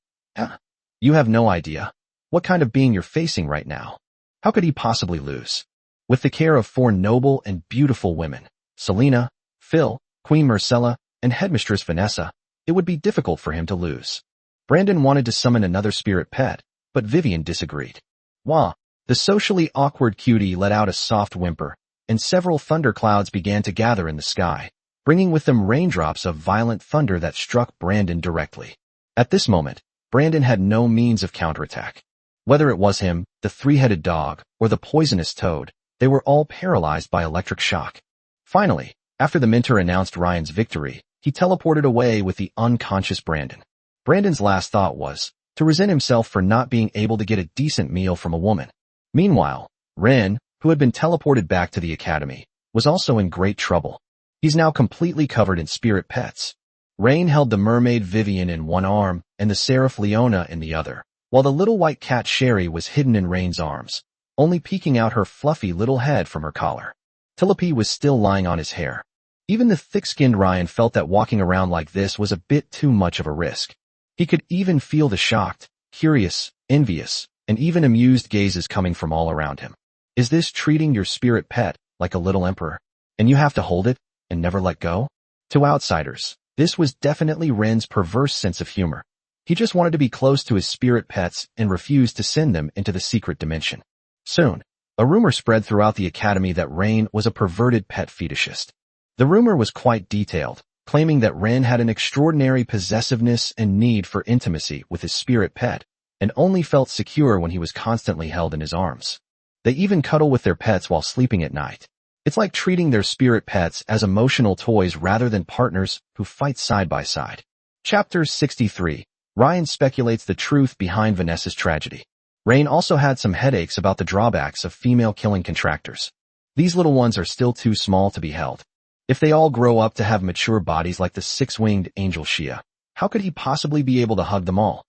You have no idea what kind of being you're facing right now. How could he possibly lose? With the care of 4 noble and beautiful women, Selena, Phil, Queen Marcella, and Headmistress Vanessa, it would be difficult for him to lose. Brandon wanted to summon another spirit pet, but Vivian disagreed. Wah! The socially awkward cutie let out a soft whimper, and several thunderclouds began to gather in the sky, bringing with them raindrops of violent thunder that struck Brandon directly. At this moment, Brandon had no means of counterattack. Whether it was him, the 3-headed dog, or the poisonous toad, they were all paralyzed by electric shock. Finally, after the mentor announced Ryan's victory, he teleported away with the unconscious Brandon. Brandon's last thought was to resent himself for not being able to get a decent meal from a woman. Meanwhile, Ren, who had been teleported back to the academy, was also in great trouble. He's now completely covered in spirit pets. Rain held the mermaid Vivian in one arm and the seraph Leona in the other, while the little white cat Sherry was hidden in Rain's arms, only peeking out her fluffy little head from her collar. Tilope was still lying on his hair. Even the thick-skinned Ryan felt that walking around like this was a bit too much of a risk. He could even feel the shocked, curious, envious, and even amused gazes coming from all around him. Is this treating your spirit pet like a little emperor, and you have to hold it and never let go? To outsiders, this was definitely Ren's perverse sense of humor. He just wanted to be close to his spirit pets and refused to send them into the secret dimension. Soon, a rumor spread throughout the academy that Rain was a perverted pet fetishist. The rumor was quite detailed, claiming that Ren had an extraordinary possessiveness and need for intimacy with his spirit pet, and only felt secure when he was constantly held in his arms. They even cuddle with their pets while sleeping at night. It's like treating their spirit pets as emotional toys rather than partners who fight side by side. Chapter 63. Ryan speculates the truth behind Vanessa's tragedy. Rain also had some headaches about the drawbacks of female killing contractors. These little ones are still too small to be held. If they all grow up to have mature bodies like the 6-winged angel Shia, how could he possibly be able to hug them all?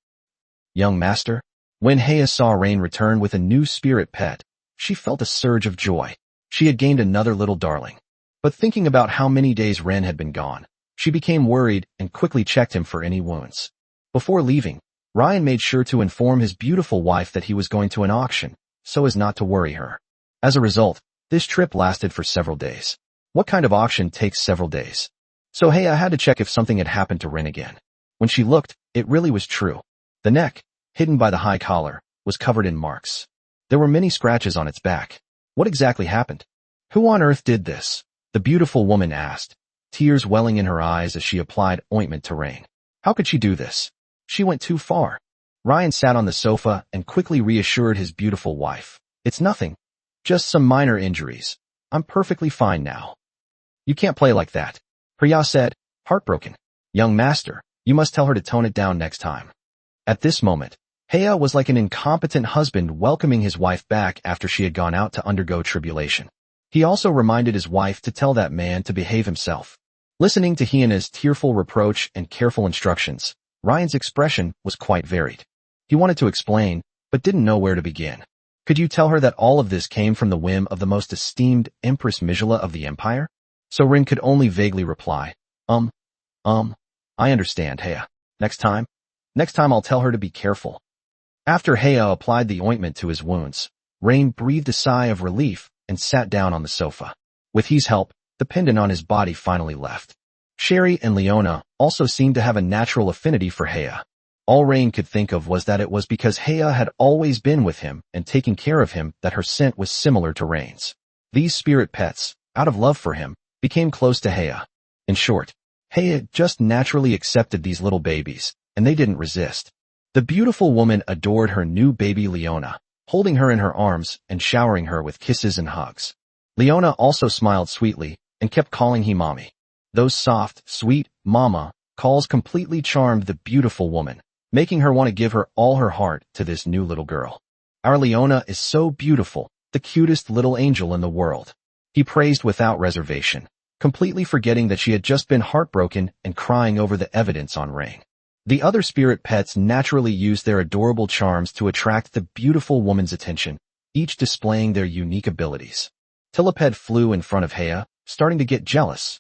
Young master? When Heya saw Rain return with a new spirit pet, she felt a surge of joy. She had gained another little darling. But thinking about how many days Ren had been gone, she became worried and quickly checked him for any wounds. Before leaving, Ryan made sure to inform his beautiful wife that he was going to an auction, so as not to worry her. As a result, this trip lasted for several days. What kind of auction takes several days? So Heya had to check if something had happened to Ren again. When she looked, it really was true. The neck, hidden by the high collar, was covered in marks. There were many scratches on its back. What exactly happened? Who on earth did this? The beautiful woman asked, tears welling in her eyes as she applied ointment to Rain. How could she do this? She went too far. Ryan sat on the sofa and quickly reassured his beautiful wife. It's nothing. Just some minor injuries. I'm perfectly fine now. You can't play like that, Priya said, heartbroken. Young master, you must tell her to tone it down next time. At this moment, Heya was like an incompetent husband welcoming his wife back after she had gone out to undergo tribulation. He also reminded his wife to tell that man to behave himself. Listening to Hyena's tearful reproach and careful instructions, Ryan's expression was quite varied. He wanted to explain, but didn't know where to begin. Could you tell her that all of this came from the whim of the most esteemed Empress Mijala of the Empire? So Rin could only vaguely reply, um, I understand, Heya. Next time I'll tell her to be careful. After Heya applied the ointment to his wounds, Rain breathed a sigh of relief and sat down on the sofa. With He's help, the pendant on his body finally left. Sherry and Leona also seemed to have a natural affinity for Heya. All Rain could think of was that it was because Heya had always been with him and taken care of him that her scent was similar to Rain's. These spirit pets, out of love for him, became close to Heya. In short, Heya just naturally accepted these little babies, and they didn't resist. The beautiful woman adored her new baby Leona, holding her in her arms and showering her with kisses and hugs. Leona also smiled sweetly and kept calling he mommy. Those soft, sweet, mama calls completely charmed the beautiful woman, making her want to give her all her heart to this new little girl. Our Leona is so beautiful, the cutest little angel in the world. He praised without reservation, completely forgetting that she had just been heartbroken and crying over the evidence on Rain. The other spirit pets naturally used their adorable charms to attract the beautiful woman's attention, each displaying their unique abilities. Tilliped flew in front of Heya, starting to get jealous.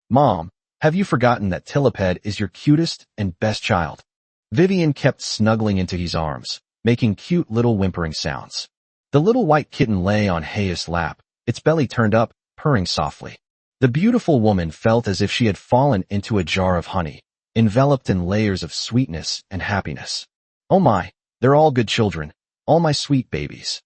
Mom, have you forgotten that Tilliped is your cutest and best child? Vivian kept snuggling into his arms, making cute little whimpering sounds. The little white kitten lay on Heya's lap, its belly turned up, purring softly. The beautiful woman felt as if she had fallen into a jar of honey, enveloped in layers of sweetness and happiness. Oh my, they're all good children, all my sweet babies.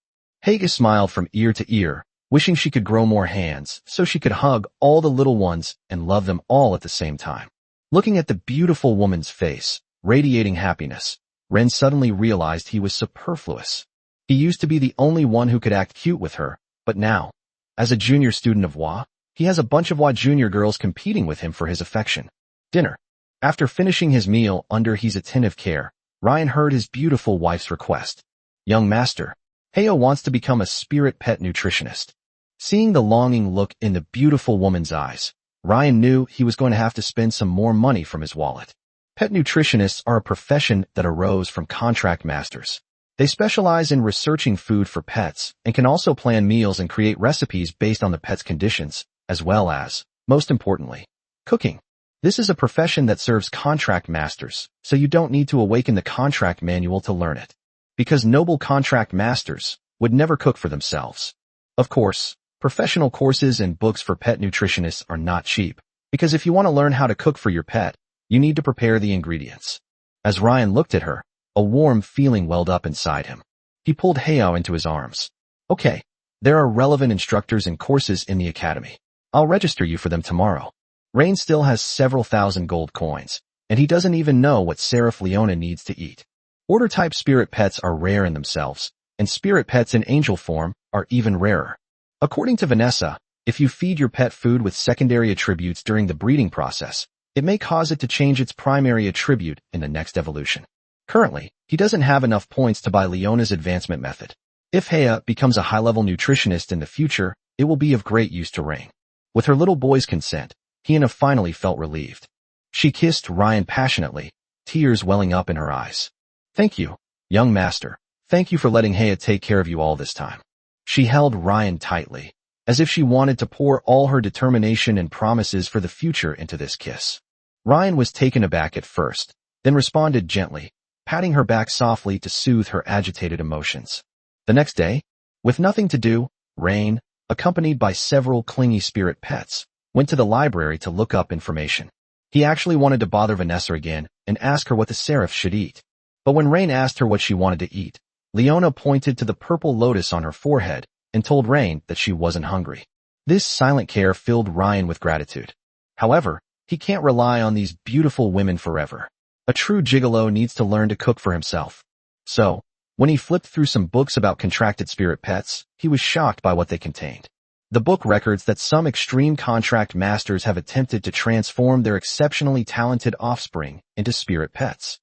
Heya smiled from ear to ear, wishing she could grow more hands so she could hug all the little ones and love them all at the same time. Looking at the beautiful woman's face, radiating happiness, Ren suddenly realized he was superfluous. He used to be the only one who could act cute with her, but now, as a junior student of Hua, he has a bunch of Hua junior girls competing with him for his affection. Dinner. After finishing his meal under his attentive care, Ryan heard his beautiful wife's request. Young master, Heya wants to become a spirit pet nutritionist. Seeing the longing look in the beautiful woman's eyes, Ryan knew he was going to have to spend some more money from his wallet. Pet nutritionists are a profession that arose from contract masters. They specialize in researching food for pets and can also plan meals and create recipes based on the pet's conditions, as well as, most importantly, cooking. This is a profession that serves contract masters, so you don't need to awaken the contract manual to learn it. Because noble contract masters would never cook for themselves. Of course, professional courses and books for pet nutritionists are not cheap, because if you want to learn how to cook for your pet, you need to prepare the ingredients. As Ryan looked at her, a warm feeling welled up inside him. He pulled Heyo into his arms. Okay, there are relevant instructors and courses in the academy. I'll register you for them tomorrow. Rain still has several thousand gold coins, and he doesn't even know what Seraph Leona needs to eat. Order-type spirit pets are rare in themselves, and spirit pets in angel form are even rarer. According to Vanessa, if you feed your pet food with secondary attributes during the breeding process, it may cause it to change its primary attribute in the next evolution. Currently, he doesn't have enough points to buy Leona's advancement method. If Heya becomes a high-level nutritionist in the future, it will be of great use to Rain. With her little boy's consent, Hina finally felt relieved. She kissed Ryan passionately, tears welling up in her eyes. Thank you, young master. Thank you for letting Heya take care of you all this time. She held Ryan tightly, as if she wanted to pour all her determination and promises for the future into this kiss. Ryan was taken aback at first, then responded gently, patting her back softly to soothe her agitated emotions. The next day, with nothing to do, Rain, accompanied by several clingy spirit pets, went to the library to look up information. He actually wanted to bother Vanessa again and ask her what the Seraph should eat. But when Rain asked her what she wanted to eat, Leona pointed to the purple lotus on her forehead and told Rain that she wasn't hungry. This silent care filled Ryan with gratitude. However, he can't rely on these beautiful women forever. A true gigolo needs to learn to cook for himself. So, when he flipped through some books about contracted spirit pets, he was shocked by what they contained. The book records that some extreme contract masters have attempted to transform their exceptionally talented offspring into spirit pets.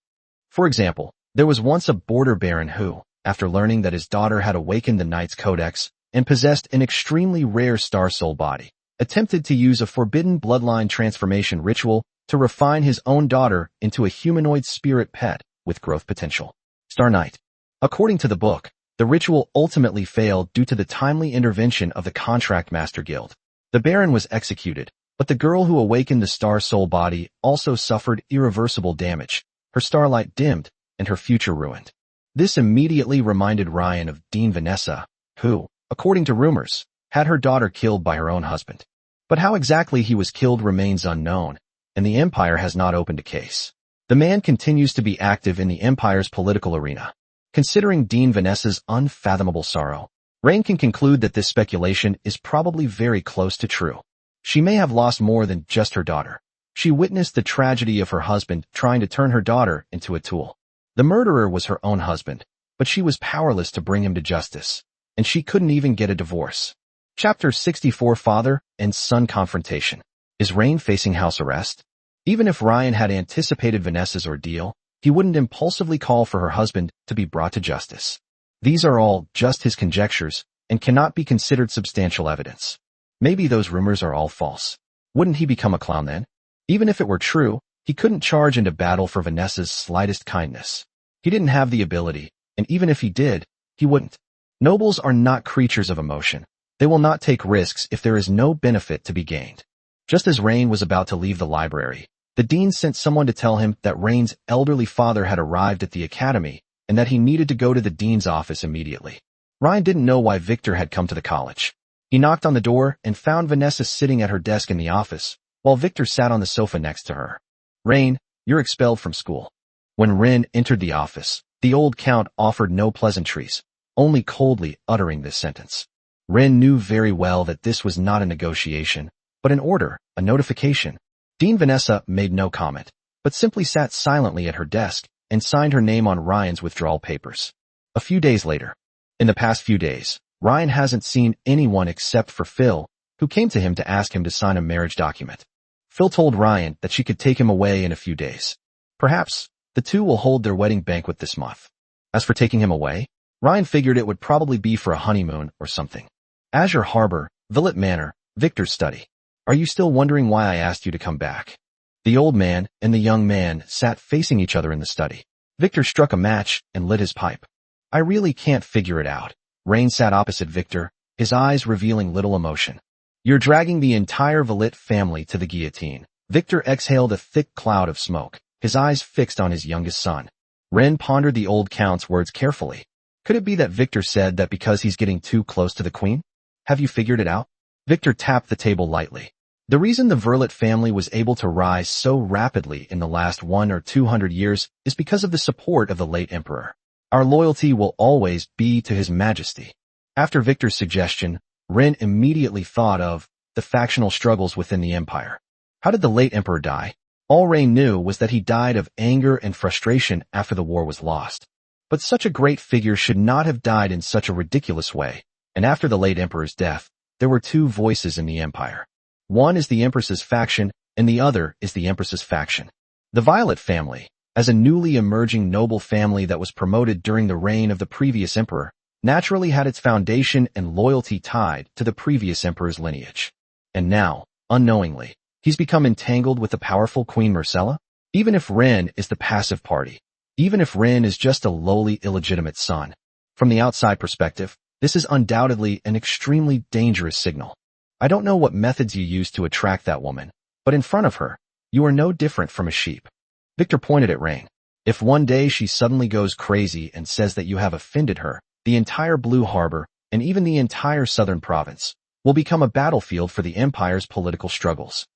For example, there was once a border baron who, after learning that his daughter had awakened the Knight's Codex and possessed an extremely rare star soul body, attempted to use a forbidden bloodline transformation ritual to refine his own daughter into a humanoid spirit pet with growth potential. Star Knight. According to the book, the ritual ultimately failed due to the timely intervention of the Contract Master Guild. The Baron was executed, but the girl who awakened the Star Soul body also suffered irreversible damage. Her starlight dimmed, and her future ruined. This immediately reminded Ryan of Dean Vanessa, who, according to rumors, had her daughter killed by her own husband. But how exactly he was killed remains unknown, and the Empire has not opened a case. The man continues to be active in the Empire's political arena. Considering Dean Vanessa's unfathomable sorrow, Rain can conclude that this speculation is probably very close to true. She may have lost more than just her daughter. She witnessed the tragedy of her husband trying to turn her daughter into a tool. The murderer was her own husband, but she was powerless to bring him to justice, and she couldn't even get a divorce. Chapter 64: Father and Son Confrontation. Is Rain facing house arrest? Even if Ryan had anticipated Vanessa's ordeal, he wouldn't impulsively call for her husband to be brought to justice. These are all just his conjectures and cannot be considered substantial evidence. Maybe those rumors are all false. Wouldn't he become a clown then? Even if it were true, he couldn't charge into battle for Vanessa's slightest kindness. He didn't have the ability, and even if he did, he wouldn't. Nobles are not creatures of emotion. They will not take risks if there is no benefit to be gained. Just as Rain was about to leave the library, the dean sent someone to tell him that Rain's elderly father had arrived at the academy and that he needed to go to the dean's office immediately. Ryan didn't know why Victor had come to the college. He knocked on the door and found Vanessa sitting at her desk in the office, while Victor sat on the sofa next to her. Rain, you're expelled from school. When Ren entered the office, the old count offered no pleasantries, only coldly uttering this sentence. Ren knew very well that this was not a negotiation, but an order, a notification. Dean Vanessa made no comment, but simply sat silently at her desk and signed her name on Ryan's withdrawal papers. A few days later. In the past few days, Ryan hasn't seen anyone except for Phil, who came to him to ask him to sign a marriage document. Phil told Ryan that she could take him away in a few days. Perhaps, the two will hold their wedding banquet this month. As for taking him away, Ryan figured it would probably be for a honeymoon or something. Azure Harbor, Villet Manor, Victor's study. Are you still wondering why I asked you to come back? The old man and the young man sat facing each other in the study. Victor struck a match and lit his pipe. I really can't figure it out. Rain sat opposite Victor, his eyes revealing little emotion. You're dragging the entire Villet family to the guillotine. Victor exhaled a thick cloud of smoke, his eyes fixed on his youngest son. Ren pondered the old count's words carefully. Could it be that Victor said that because he's getting too close to the queen? Have you figured it out? Victor tapped the table lightly. The reason the Verlet family was able to rise so rapidly in the last 100 or 200 years is because of the support of the late emperor. Our loyalty will always be to His Majesty. After Victor's suggestion, Ren immediately thought of the factional struggles within the empire. How did the late emperor die? All Rain knew was that he died of anger and frustration after the war was lost. But such a great figure should not have died in such a ridiculous way, and after the late emperor's death, there were two voices in the empire. One is the Empress's faction, and the other is the Empress's faction. The Violet family, as a newly emerging noble family that was promoted during the reign of the previous emperor, naturally had its foundation and loyalty tied to the previous emperor's lineage. And now, unknowingly, he's become entangled with the powerful Queen Myrcella? Even if Ren is the passive party, even if Ren is just a lowly illegitimate son, from the outside perspective, this is undoubtedly an extremely dangerous signal. I don't know what methods you used to attract that woman, but in front of her, you are no different from a sheep. Victor pointed at Rain. If one day she suddenly goes crazy and says that you have offended her, the entire Blue Harbor, and even the entire southern province, will become a battlefield for the Empire's political struggles.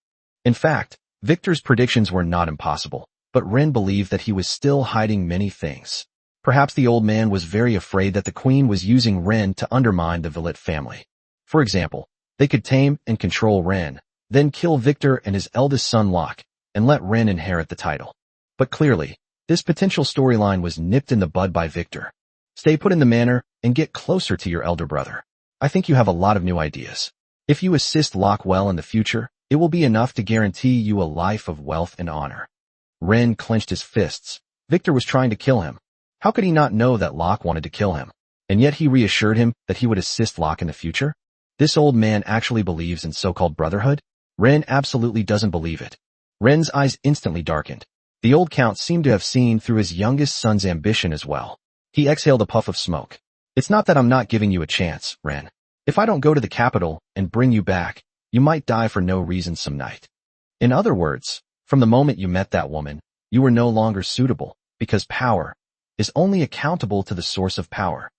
In fact, Victor's predictions were not impossible, but Ren believed that he was still hiding many things. Perhaps the old man was very afraid that the Queen was using Ren to undermine the Villet family. For example, they could tame and control Ren, then kill Victor and his eldest son Locke, and let Ren inherit the title. But clearly, this potential storyline was nipped in the bud by Victor. Stay put in the manor and get closer to your elder brother. I think you have a lot of new ideas. If you assist Locke well in the future, it will be enough to guarantee you a life of wealth and honor. Ren clenched his fists. Victor was trying to kill him. How could he not know that Locke wanted to kill him? And yet he reassured him that he would assist Locke in the future? This old man actually believes in so-called brotherhood? Ren absolutely doesn't believe it. Ren's eyes instantly darkened. The old count seemed to have seen through his youngest son's ambition as well. He exhaled a puff of smoke. It's not that I'm not giving you a chance, Ren. If I don't go to the capital and bring you back, You might die for no reason some night. In other words, from the moment you met that woman, you were no longer suitable, because power is only accountable to the source of power.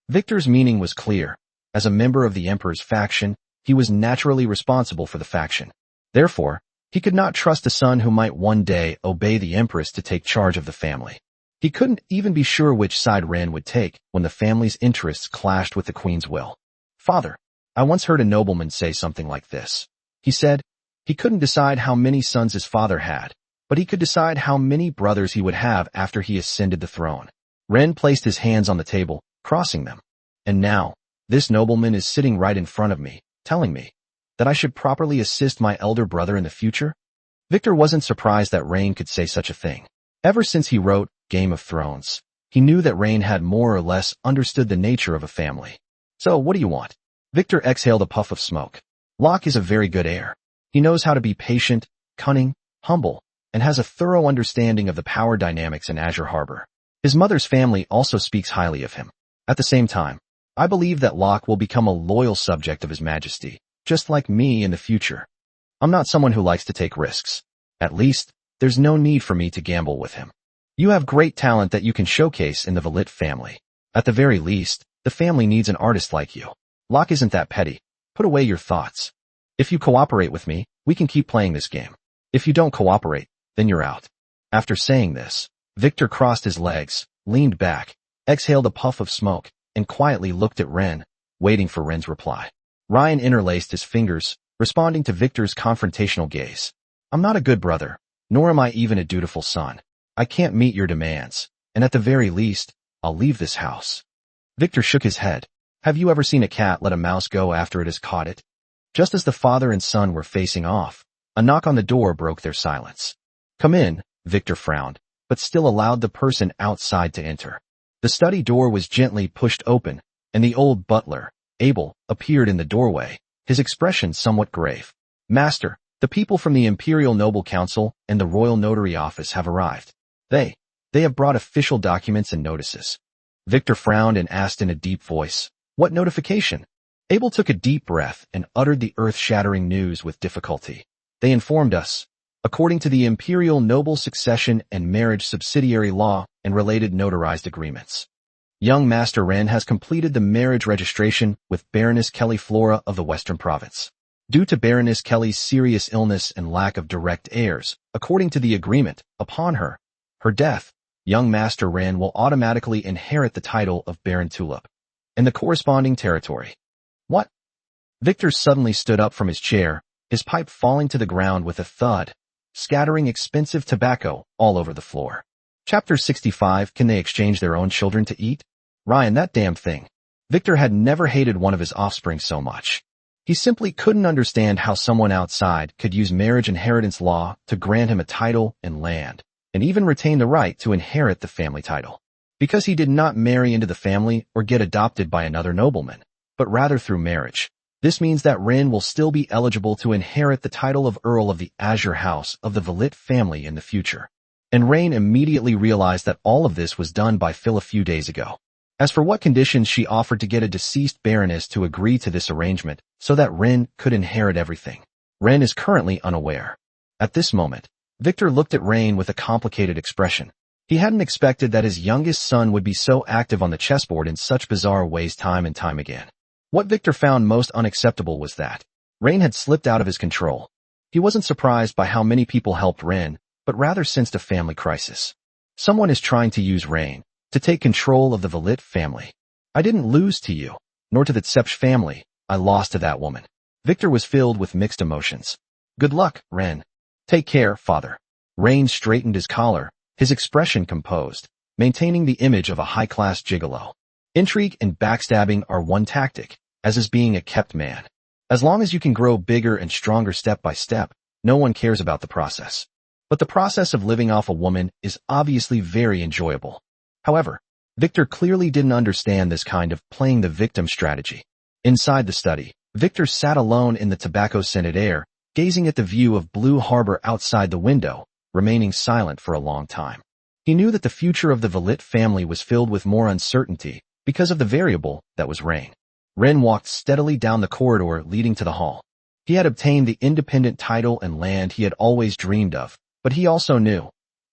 Victor's meaning was clear. As a member of the Emperor's faction, he was naturally responsible for the faction. Therefore, he could not trust a son who might one day obey the Empress to take charge of the family. He couldn't even be sure which side Ren would take when the family's interests clashed with the Queen's will. Father, I once heard a nobleman say something like this. He said he couldn't decide how many sons his father had, but he could decide how many brothers he would have after he ascended the throne. Ren placed his hands on the table, crossing them. And now, this nobleman is sitting right in front of me, telling me that I should properly assist my elder brother in the future? Victor wasn't surprised that Rain could say such a thing. Ever since he wrote Game of Thrones, he knew that Rain had more or less understood the nature of a family. So what do you want? Victor exhaled a puff of smoke. Locke is a very good heir. He knows how to be patient, cunning, humble, and has a thorough understanding of the power dynamics in Azure Harbor. His mother's family also speaks highly of him. At the same time, I believe that Locke will become a loyal subject of His Majesty, just like me in the future. I'm not someone who likes to take risks. At least, there's no need for me to gamble with him. You have great talent that you can showcase in the Valit family. At the very least, the family needs an artist like you. Locke isn't that petty. Put away your thoughts. If you cooperate with me, we can keep playing this game. If you don't cooperate, then you're out. After saying this, Victor crossed his legs, leaned back, exhaled a puff of smoke, and quietly looked at Ren, waiting for Ren's reply. Ryan interlaced his fingers, responding to Victor's confrontational gaze. I'm not a good brother, nor am I even a dutiful son. I can't meet your demands, and at the very least, I'll leave this house. Victor shook his head. Have you ever seen a cat let a mouse go after it has caught it? Just as the father and son were facing off, a knock on the door broke their silence. Come in, Victor frowned, but still allowed the person outside to enter. The study door was gently pushed open, and the old butler, Abel, appeared in the doorway, his expression somewhat grave. Master, the people from the Imperial Noble Council and the Royal Notary Office have arrived. They have brought official documents and notices. Victor frowned and asked in a deep voice, what notification? Abel took a deep breath and uttered the earth-shattering news with difficulty. They informed us, according to the Imperial Noble Succession and Marriage Subsidiary Law and related notarized agreements, young Master Ren has completed the marriage registration with Baroness Kelly Flora of the Western Province. Due to Baroness Kelly's serious illness and lack of direct heirs, according to the agreement, upon her death, young Master Ren will automatically inherit the title of Baron Tulip and the corresponding territory. What? Victor suddenly stood up from his chair, his pipe falling to the ground with a thud, scattering expensive tobacco all over the floor. Chapter 65, Can they exchange their own children to eat? Ryan, that damn thing. Victor had never hated one of his offspring so much. He simply couldn't understand how someone outside could use marriage inheritance law to grant him a title and land, and even retain the right to inherit the family title. Because he did not marry into the family or get adopted by another nobleman, but rather through marriage. This means that Ren will still be eligible to inherit the title of Earl of the Azure House of the Valit family in the future. And Rain immediately realized that all of this was done by Phil a few days ago. As for what conditions she offered to get a deceased baroness to agree to this arrangement so that Ren could inherit everything, Ren is currently unaware. At this moment, Victor looked at Rain with a complicated expression. He hadn't expected that his youngest son would be so active on the chessboard in such bizarre ways time and time again. What Victor found most unacceptable was that Rain had slipped out of his control. He wasn't surprised by how many people helped Ren, but rather sensed a family crisis. Someone is trying to use Rain to take control of the Valit family. I didn't lose to you, nor to the Tsepsh family. I lost to that woman. Victor was filled with mixed emotions. Good luck, Ren. Take care, father. Rain straightened his collar, his expression composed, maintaining the image of a high-class gigolo. Intrigue and backstabbing are one tactic, as is being a kept man. As long as you can grow bigger and stronger step by step, no one cares about the process. But the process of living off a woman is obviously very enjoyable. However, Victor clearly didn't understand this kind of playing the victim strategy. Inside the study, Victor sat alone in the tobacco-scented air, gazing at the view of Blue Harbor outside the window, remaining silent for a long time. He knew that the future of the Valit family was filled with more uncertainty because of the variable that was Rain. Ren walked steadily down the corridor leading to the hall. He had obtained the independent title and land he had always dreamed of, but he also knew.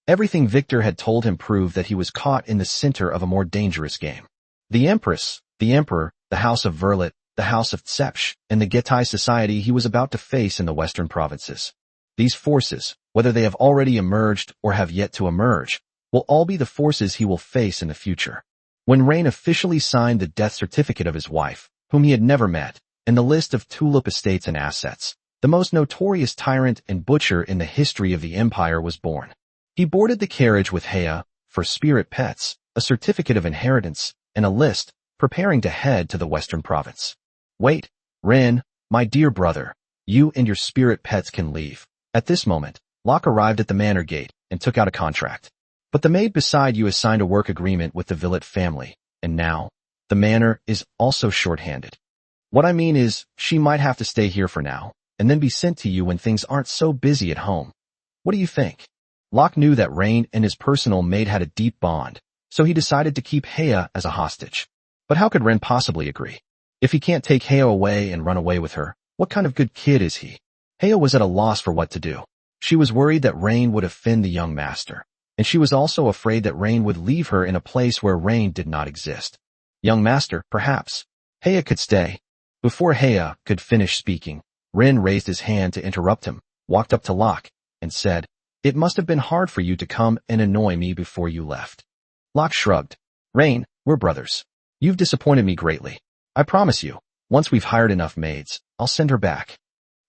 Everything Victor had told him proved that he was caught in the center of a more dangerous game. The Empress, the Emperor, the House of Verlet, the House of Tsepsh, and the Getai society he was about to face in the western provinces. These forces, whether they have already emerged or have yet to emerge, will all be the forces he will face in the future. When Rain officially signed the death certificate of his wife, whom he had never met, and the list of Tulip estates and assets, the most notorious tyrant and butcher in the history of the empire was born. He boarded the carriage with Hea, for spirit pets, a certificate of inheritance, and a list, preparing to head to the western province. Wait, Ren, my dear brother, you and your spirit pets can leave. At this moment, Locke arrived at the manor gate and took out a contract. But the maid beside you has signed a work agreement with the Villet family, and now, the manor is also short-handed. What I mean is, she might have to stay here for now, and then be sent to you when things aren't so busy at home. What do you think? Locke knew that Rain and his personal maid had a deep bond, so he decided to keep Hea as a hostage. But how could Ren possibly agree? If he can't take Hea away and run away with her, what kind of good kid is he? Hea was at a loss for what to do. She was worried that Rain would offend the young master, and she was also afraid that Rain would leave her in a place where Rain did not exist. Young master, perhaps. Hea could stay. Before Hea could finish speaking, Ren raised his hand to interrupt him, walked up to Locke, and said, "It must have been hard for you to come and annoy me before you left." Locke shrugged. "Rain, we're brothers. You've disappointed me greatly. I promise you, once we've hired enough maids, I'll send her back.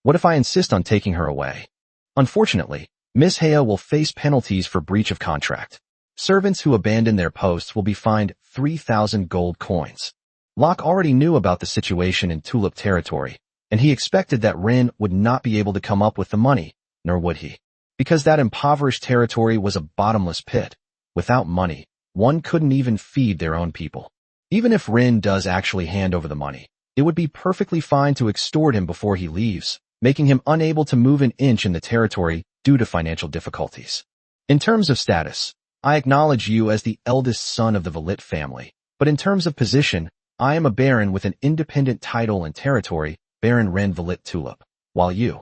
What if I insist on taking her away? Unfortunately, Miss Hea will face penalties for breach of contract. Servants who abandon their posts will be fined 3,000 gold coins." Locke already knew about the situation in Tulip territory, and he expected that Ren would not be able to come up with the money, nor would he. Because that impoverished territory was a bottomless pit. Without money, one couldn't even feed their own people. Even if Ren does actually hand over the money, it would be perfectly fine to extort him before he leaves, making him unable to move an inch in the territory due to financial difficulties. In terms of status, I acknowledge you as the eldest son of the Villet family, but in terms of position, I am a baron with an independent title and territory, Baron Ren Villet Tulip, while you.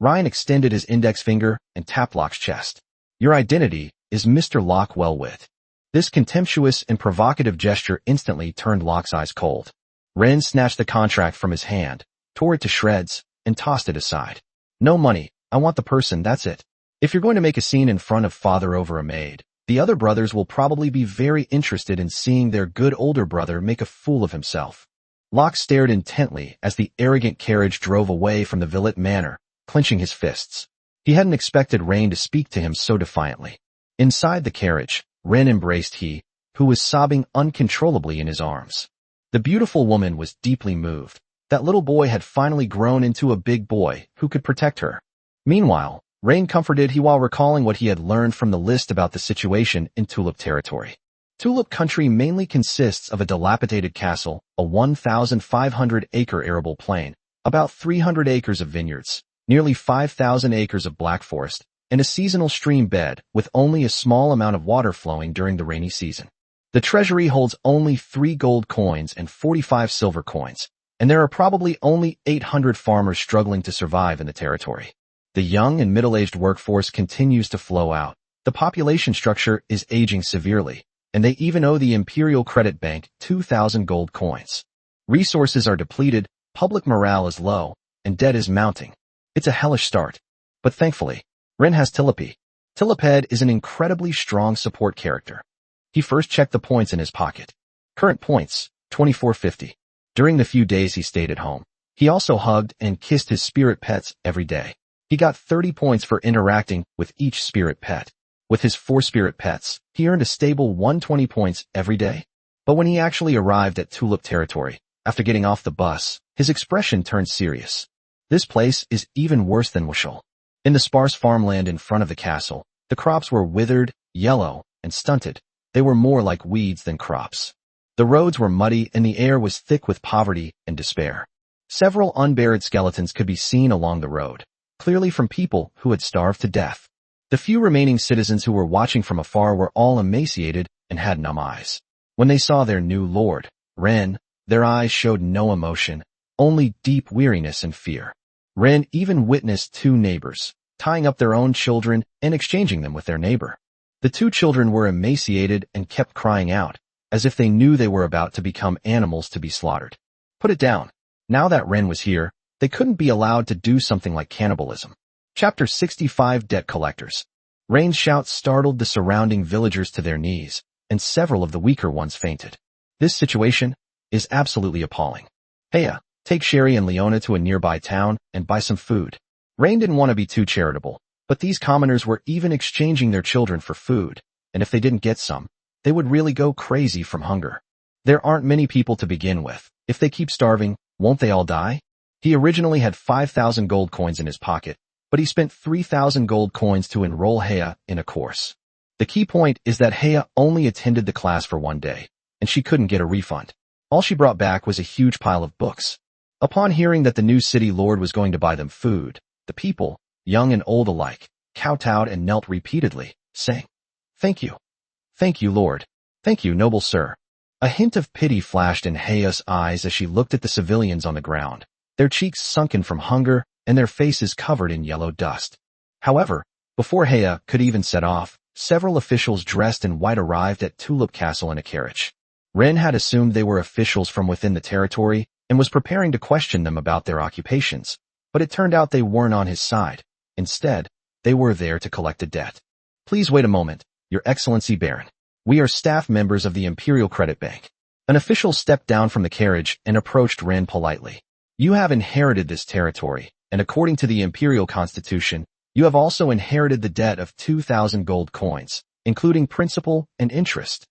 Ryan extended his index finger and tapped Locke's chest. Your identity is Mr. Locke Wellwith. This contemptuous and provocative gesture instantly turned Locke's eyes cold. Ren snatched the contract from his hand, tore it to shreds, and tossed it aside. No money, I want the person, that's it. If you're going to make a scene in front of father over a maid, the other brothers will probably be very interested in seeing their good older brother make a fool of himself. Locke stared intently as the arrogant carriage drove away from the Villet manor, clenching his fists. He hadn't expected Rain to speak to him so defiantly. Inside the carriage, Ren embraced He, who was sobbing uncontrollably in his arms. The beautiful woman was deeply moved. That little boy had finally grown into a big boy who could protect her. Meanwhile, Rain comforted He while recalling what he had learned from the list about the situation in Tulip territory. Tulip country mainly consists of a dilapidated castle, a 1,500-acre arable plain, about 300 acres of vineyards, nearly 5,000 acres of black forest, and a seasonal stream bed with only a small amount of water flowing during the rainy season. The treasury holds only 3 gold coins and 45 silver coins, and there are probably only 800 farmers struggling to survive in the territory. The young and middle-aged workforce continues to flow out. The population structure is aging severely, and they even owe the Imperial Credit Bank 2,000 gold coins. Resources are depleted, public morale is low, and debt is mounting. It's a hellish start. But thankfully, Ren has Tilipi. Tiliped is an incredibly strong support character. He first checked the points in his pocket. Current points, 2450. During the few days he stayed at home, he also hugged and kissed his spirit pets every day. He got 30 points for interacting with each spirit pet. With his 4 spirit pets, he earned a stable 120 points every day. But when he actually arrived at Tulip territory, after getting off the bus, his expression turned serious. This place is even worse than Wushel. In the sparse farmland in front of the castle, the crops were withered, yellow, and stunted. They were more like weeds than crops. The roads were muddy and the air was thick with poverty and despair. Several unburied skeletons could be seen along the road, clearly from people who had starved to death. The few remaining citizens who were watching from afar were all emaciated and had numb eyes. When they saw their new lord, Ren, their eyes showed no emotion, only deep weariness and fear. Ren even witnessed two neighbors tying up their own children and exchanging them with their neighbor. The two children were emaciated and kept crying out, as if they knew they were about to become animals to be slaughtered. Put it down. Now that Ren was here, they couldn't be allowed to do something like cannibalism. Chapter 65 Debt Collectors. Ren's shouts startled the surrounding villagers to their knees, and several of the weaker ones fainted. This situation is absolutely appalling. Heya, take Sherry and Leona to a nearby town and buy some food. Ren didn't want to be too charitable, but these commoners were even exchanging their children for food, and if they didn't get some, they would really go crazy from hunger. There aren't many people to begin with. If they keep starving, won't they all die? He originally had 5,000 gold coins in his pocket, but he spent 3,000 gold coins to enroll Heya in a course. The key point is that Heya only attended the class for one day, and she couldn't get a refund. All she brought back was a huge pile of books. Upon hearing that the new city lord was going to buy them food, the people, young and old alike, kowtowed and knelt repeatedly, saying, "Thank you. Thank you, Lord. Thank you, noble sir." A hint of pity flashed in Heya's eyes as she looked at the civilians on the ground, their cheeks sunken from hunger and their faces covered in yellow dust. However, before Heya could even set off, several officials dressed in white arrived at Tulip Castle in a carriage. Ren had assumed they were officials from within the territory and was preparing to question them about their occupations, but it turned out they weren't on his side. Instead, they were there to collect a debt. "Please wait a moment, Your Excellency Baron. We are staff members of the Imperial Credit Bank." An official stepped down from the carriage and approached Ren politely. "You have inherited this territory, and according to the Imperial Constitution, you have also inherited the debt of 2,000 gold coins, including principal and interest.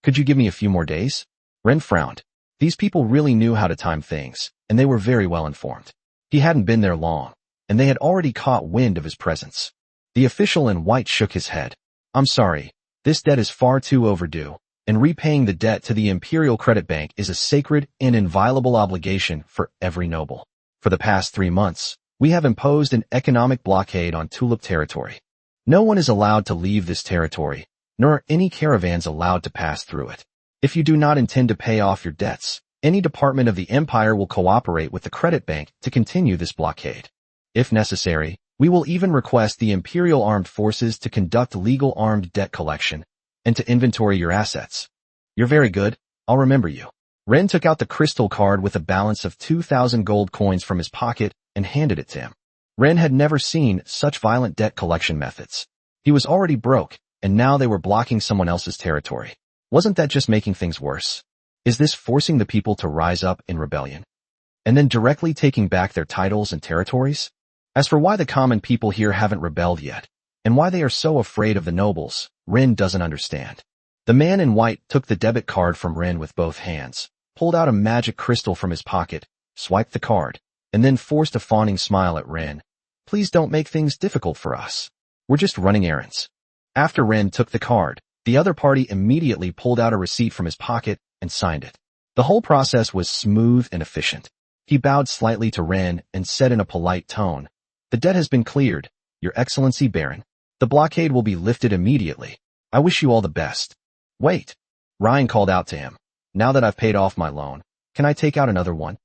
Could you give me a few more days?" Ren frowned. These people really knew how to time things, and they were very well informed. He hadn't been there long, and they had already caught wind of his presence. The official in white shook his head. "I'm sorry, this debt is far too overdue, and repaying the debt to the Imperial Credit Bank is a sacred and inviolable obligation for every noble. For the past 3 months, we have imposed an economic blockade on Tulip territory. No one is allowed to leave this territory, nor are any caravans allowed to pass through it. If you do not intend to pay off your debts, any department of the Empire will cooperate with the credit bank to continue this blockade. If necessary, we will even request the Imperial Armed Forces to conduct legal armed debt collection and to inventory your assets. You're very good. I'll remember you." Ren took out the crystal card with a balance of 2,000 gold coins from his pocket and handed it to him. Ren had never seen such violent debt collection methods. He was already broke, and now they were blocking someone else's territory. Wasn't that just making things worse? Is this forcing the people to rise up in rebellion? And then directly taking back their titles and territories? As for why the common people here haven't rebelled yet, and why they are so afraid of the nobles, Ren doesn't understand. The man in white took the debit card from Ren with both hands, pulled out a magic crystal from his pocket, swiped the card, and then forced a fawning smile at Ren. "Please don't make things difficult for us. We're just running errands." After Ren took the card, the other party immediately pulled out a receipt from his pocket and signed it. The whole process was smooth and efficient. He bowed slightly to Ren and said in a polite tone, "The debt has been cleared, Your Excellency Baron. The blockade will be lifted immediately. I wish you all the best." "Wait," Ryan called out to him. "Now that I've paid off my loan, can I take out another one?"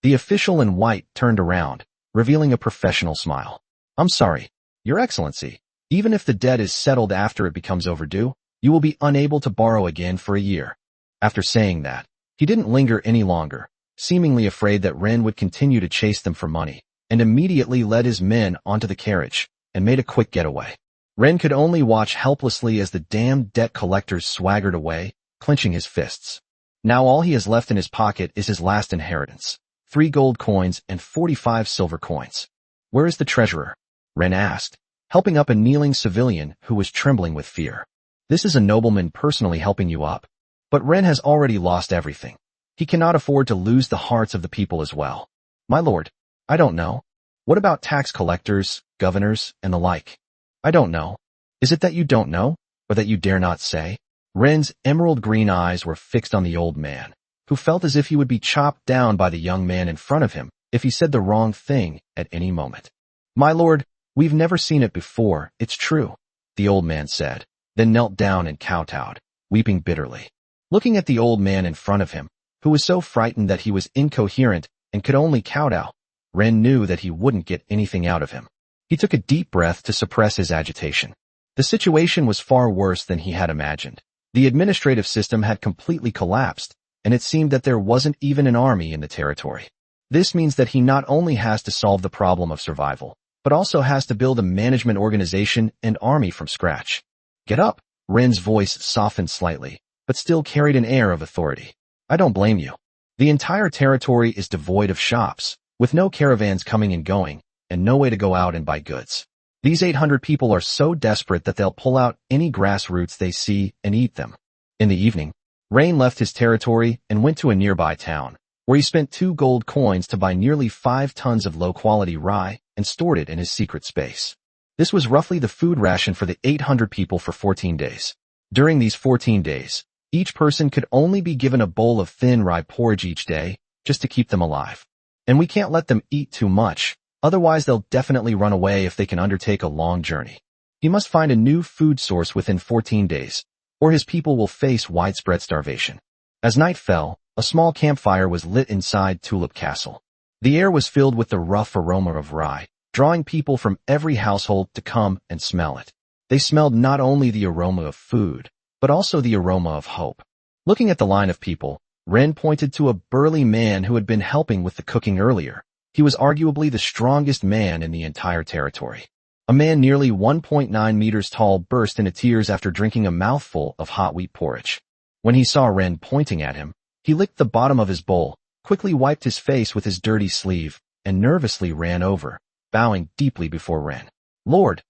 The official in white turned around, revealing a professional smile. "I'm sorry, Your Excellency. Even if the debt is settled after it becomes overdue, you will be unable to borrow again for a year." After saying that, he didn't linger any longer, seemingly afraid that Ren would continue to chase them for money, and immediately led his men onto the carriage and made a quick getaway. Ren could only watch helplessly as the damned debt collectors swaggered away, clenching his fists. Now all he has left in his pocket is his last inheritance, 3 gold coins and 45 silver coins. "Where is the treasurer?" Ren asked, helping up a kneeling civilian who was trembling with fear. "This is a nobleman personally helping you up." But Ren has already lost everything. He cannot afford to lose the hearts of the people as well. "My lord, I don't know. What about tax collectors, governors, and the like?" "I don't know." "Is it that you don't know, or that you dare not say?" Ren's emerald green eyes were fixed on the old man, who felt as if he would be chopped down by the young man in front of him if he said the wrong thing at any moment. "My lord, we've never seen it before, it's true," the old man said, then knelt down and kowtowed, weeping bitterly. Looking at the old man in front of him, who was so frightened that he was incoherent and could only kowtow, Ren knew that he wouldn't get anything out of him. He took a deep breath to suppress his agitation. The situation was far worse than he had imagined. The administrative system had completely collapsed, and it seemed that there wasn't even an army in the territory. This means that he not only has to solve the problem of survival, but also has to build a management organization and army from scratch. Get up! Ren's voice softened slightly, but still carried an air of authority. I don't blame you. The entire territory is devoid of shops, with no caravans coming and going, and no way to go out and buy goods. These 800 people are so desperate that they'll pull out any grassroots they see and eat them. In the evening, Rain left his territory and went to a nearby town, where he spent 2 gold coins to buy nearly 5 tons of low-quality rye and stored it in his secret space. This was roughly the food ration for the 800 people for 14 days. During these 14 days, each person could only be given a bowl of thin rye porridge each day, just to keep them alive. And we can't let them eat too much, otherwise they'll definitely run away if they can undertake a long journey. He must find a new food source within 14 days, or his people will face widespread starvation. As night fell, a small campfire was lit inside Tulip Castle. The air was filled with the rough aroma of rye, drawing people from every household to come and smell it. They smelled not only the aroma of food, but also the aroma of hope. Looking at the line of people, Ren pointed to a burly man who had been helping with the cooking earlier. He was arguably the strongest man in the entire territory. A man nearly 1.9 meters tall burst into tears after drinking a mouthful of hot wheat porridge. When he saw Ren pointing at him, he licked the bottom of his bowl, quickly wiped his face with his dirty sleeve, and nervously ran over, bowing deeply before Ren. Lord,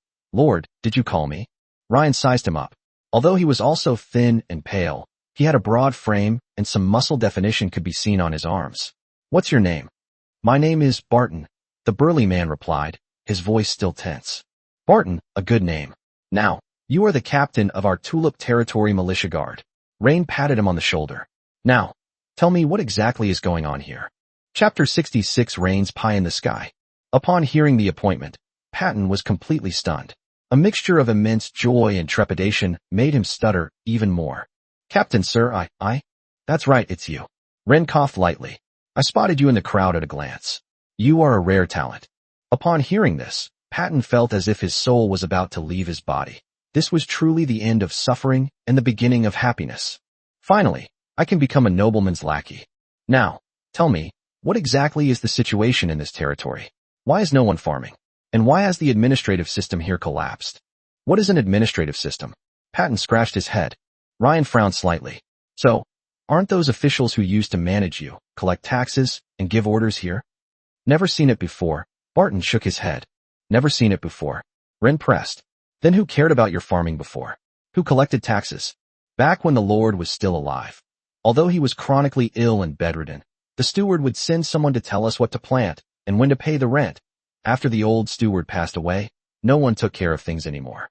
did you call me? Ryan sized him up. Although he was also thin and pale, he had a broad frame and some muscle definition could be seen on his arms. What's your name? My name is Barton, the burly man replied, his voice still tense. Barton, a good name. Now, you are the captain of our Tulip Territory Militia Guard. Rain patted him on the shoulder. Now, tell me what exactly is going on here. Chapter 66 Rain's Pie in the Sky. Upon hearing the appointment, Patton was completely stunned. A mixture of immense joy and trepidation made him stutter even more. Captain, sir, That's right, it's you. Ren coughed lightly. I spotted you in the crowd at a glance. You are a rare talent. Upon hearing this, Patton felt as if his soul was about to leave his body. This was truly the end of suffering and the beginning of happiness. Finally, I can become a nobleman's lackey. Now, tell me, what exactly is the situation in this territory? Why is no one farming? And why has the administrative system here collapsed? What is an administrative system? Patton scratched his head. Ryan frowned slightly. So, aren't those officials who used to manage you, collect taxes, and give orders here? Never seen it before. Barton shook his head. Never seen it before. Ren pressed. Then who cared about your farming before? Who collected taxes? Back when the Lord was still alive. Although he was chronically ill and bedridden, the steward would send someone to tell us what to plant and when to pay the rent. After the old steward passed away, no one took care of things anymore.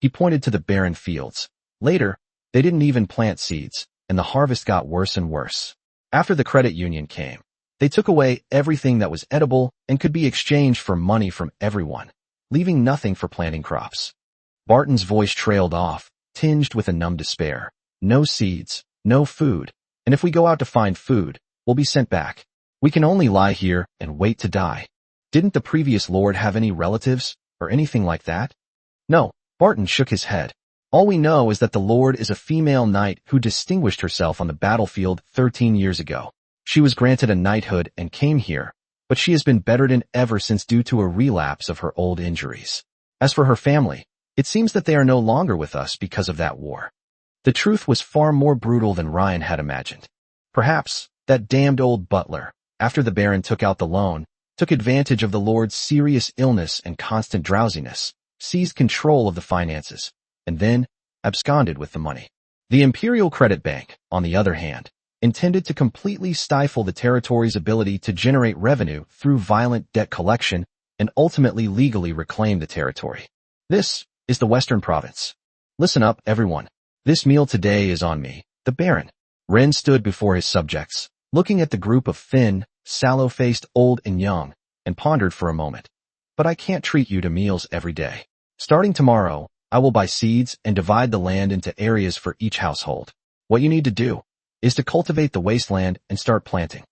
He pointed to the barren fields. Later, they didn't even plant seeds, and the harvest got worse and worse. After the credit union came, they took away everything that was edible and could be exchanged for money from everyone, leaving nothing for planting crops. Barton's voice trailed off, tinged with a numb despair. No seeds, no food, and if we go out to find food, we'll be sent back. We can only lie here and wait to die. Didn't the previous lord have any relatives, or anything like that? No, Barton shook his head. All we know is that the lord is a female knight who distinguished herself on the battlefield 13 years ago. She was granted a knighthood and came here, but she has been bedridden ever since due to a relapse of her old injuries. As for her family, it seems that they are no longer with us because of that war. The truth was far more brutal than Ryan had imagined. Perhaps, that damned old butler, after the Baron took out the loan, took advantage of the Lord's serious illness and constant drowsiness, seized control of the finances, and then absconded with the money. The Imperial Credit Bank, on the other hand, intended to completely stifle the territory's ability to generate revenue through violent debt collection and ultimately legally reclaim the territory. This is the Western Province. Listen up, everyone. This meal today is on me, the Baron. Ren stood before his subjects, looking at the group of thin, sallow-faced old and young, and pondered for a moment. But I can't treat you to meals every day. Starting tomorrow, I will buy seeds and divide the land into areas for each household. What you need to do is to cultivate the wasteland and start planting.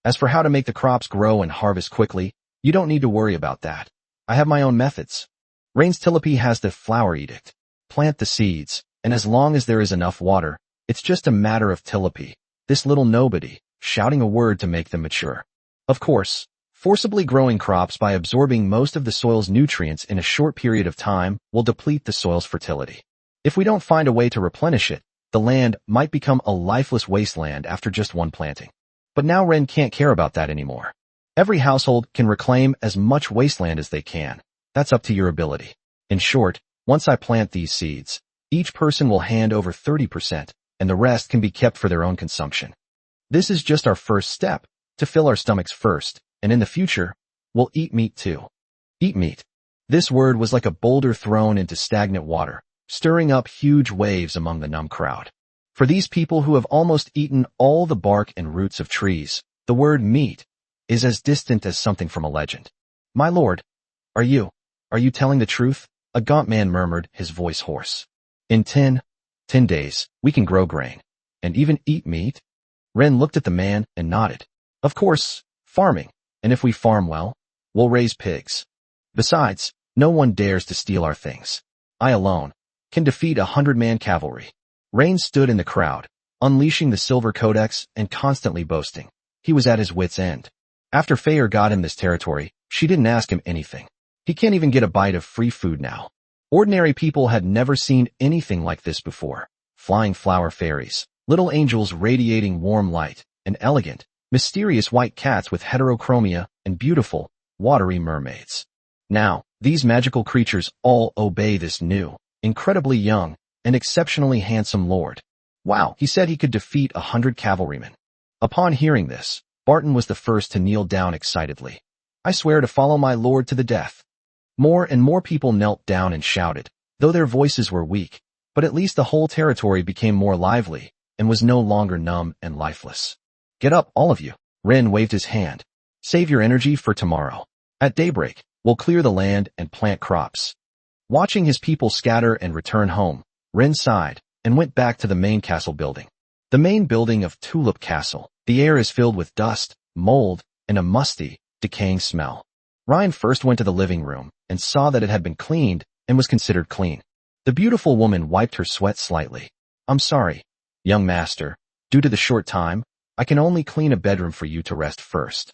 As for how to make the crops grow and harvest quickly, You don't need to worry about that. I have my own methods. Rain's Tilopi has the flower edict. Plant the seeds, and as long as there is enough water, it's just a matter of Tilopi, this little nobody, shouting a word to make them mature. Of course, forcibly growing crops by absorbing most of the soil's nutrients in a short period of time will deplete the soil's fertility. If we don't find a way to replenish it, the land might become a lifeless wasteland after just one planting. But now Ren can't care about that anymore. Every household can reclaim as much wasteland as they can. That's up to your ability. In short, once I plant these seeds, each person will hand over 30%, and the rest can be kept for their own consumption. This is just our first step, to fill our stomachs first, and in the future, we'll eat meat too. Eat meat. This word was like a boulder thrown into stagnant water, stirring up huge waves among the numb crowd. For these people who have almost eaten all the bark and roots of trees, the word meat is as distant as something from a legend. My lord, are you telling the truth? A gaunt man murmured, his voice hoarse. In 10 days, we can grow grain, and even eat meat? Ren looked at the man and nodded. Of course, farming, and if we farm well, we'll raise pigs. Besides, no one dares to steal our things. I alone can defeat 100-man cavalry. Rain stood in the crowd, unleashing the silver codex and constantly boasting. He was at his wit's end. After Feyre got him this territory, she didn't ask him anything. He can't even get a bite of free food now. Ordinary people had never seen anything like this before. Flying flower fairies, little angels radiating warm light, and elegant, mysterious white cats with heterochromia, and beautiful, watery mermaids. Now, these magical creatures all obey this new, incredibly young, and exceptionally handsome lord. Wow, he said he could defeat 100 cavalrymen. Upon hearing this, Barton was the first to kneel down excitedly. I swear to follow my lord to the death. More and more people knelt down and shouted, though their voices were weak, but at least the whole territory became more lively, and was no longer numb and lifeless. Get up, all of you. Ren waved his hand. Save your energy for tomorrow. At daybreak, we'll clear the land and plant crops. Watching his people scatter and return home, Ren sighed, and went back to the main castle building. The main building of Tulip Castle. The air is filled with dust, mold, and a musty, decaying smell. Ryan first went to the living room and saw that it had been cleaned and was considered clean. The beautiful woman wiped her sweat slightly. I'm sorry, young master. Due to the short time, I can only clean a bedroom for you to rest first.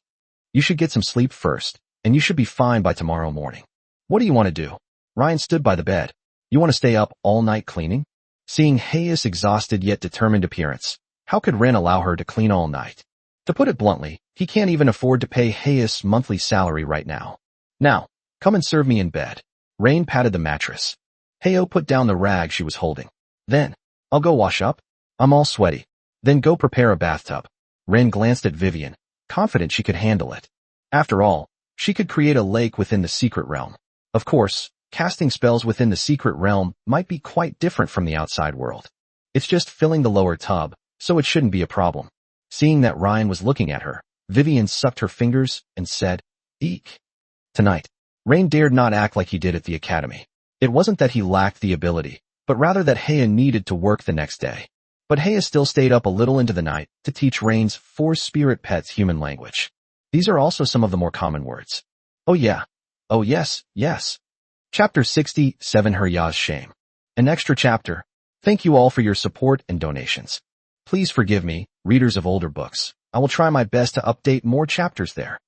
You should get some sleep first, and you should be fine by tomorrow morning. What do you want to do? Ryan stood by the bed. You want to stay up all night cleaning? Seeing Hayes' exhausted yet determined appearance, how could Ren allow her to clean all night? To put it bluntly, he can't even afford to pay Hayes' monthly salary right now. Now, come and serve me in bed. Rain patted the mattress. Heyo put down the rag she was holding. Then, I'll go wash up. I'm all sweaty. Then go prepare a bathtub. Ren glanced at Vivian, confident she could handle it. After all, she could create a lake within the secret realm. Of course, casting spells within the secret realm might be quite different from the outside world. It's just filling the lower tub, so it shouldn't be a problem. Seeing that Ryan was looking at her, Vivian sucked her fingers and said, Eek. Tonight, Rain dared not act like he did at the academy. It wasn't that he lacked the ability, but rather that Heya needed to work the next day. But Heya still stayed up a little into the night to teach Rain's 4 spirit pets human language. These are also some of the more common words. Oh yeah. Oh yes, yes. Chapter 67 Herya's Shame. An extra chapter. Thank you all for your support and donations. Please forgive me, readers of older books. I will try my best to update more chapters there.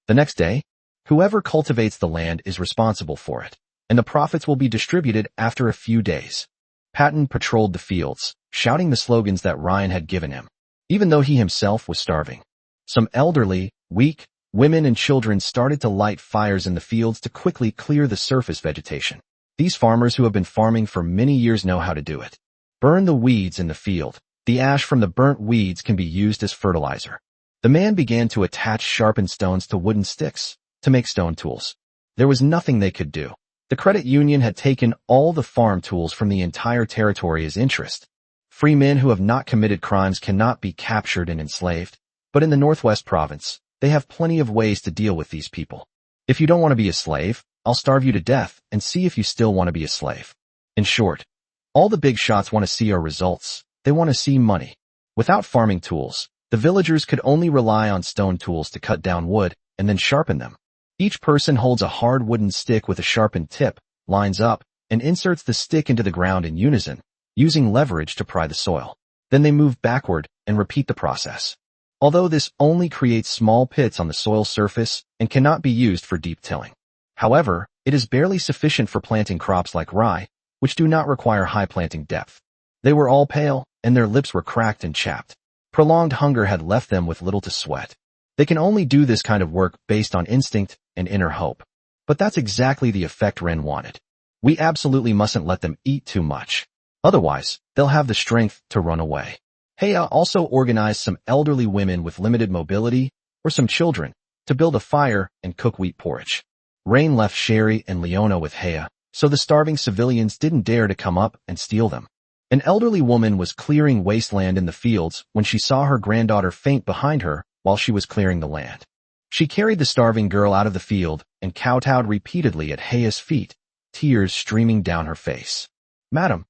The next day, whoever cultivates the land is responsible for it, and the profits will be distributed after a few days. Patton patrolled the fields, shouting the slogans that Ryan had given him, even though he himself was starving. Some elderly, weak, women and children started to light fires in the fields to quickly clear the surface vegetation. These farmers who have been farming for many years know how to do it. Burn the weeds in the field. The ash from the burnt weeds can be used as fertilizer. The man began to attach sharpened stones to wooden sticks to make stone tools. There was nothing they could do. The credit union had taken all the farm tools from the entire territory as interest. Free men who have not committed crimes cannot be captured and enslaved, but in the Northwest Province, they have plenty of ways to deal with these people. If you don't want to be a slave, I'll starve you to death and see if you still want to be a slave. In short, all the big shots want to see are results. They want to see money. Without farming tools, the villagers could only rely on stone tools to cut down wood and then sharpen them. Each person holds a hard wooden stick with a sharpened tip, lines up, and inserts the stick into the ground in unison, using leverage to pry the soil. Then they move backward and repeat the process. Although this only creates small pits on the soil surface and cannot be used for deep tilling. However, it is barely sufficient for planting crops like rye, which do not require high planting depth. They were all pale, and their lips were cracked and chapped. Prolonged hunger had left them with little to sweat. They can only do this kind of work based on instinct and inner hope. But that's exactly the effect Ren wanted. We absolutely mustn't let them eat too much. Otherwise, they'll have the strength to run away. Heya also organized some elderly women with limited mobility, or some children, to build a fire and cook wheat porridge. Rain left Sherry and Leona with Heya, so the starving civilians didn't dare to come up and steal them. An elderly woman was clearing wasteland in the fields when she saw her granddaughter faint behind her while she was clearing the land. She carried the starving girl out of the field and kowtowed repeatedly at Heya's feet, tears streaming down her face. "Madam,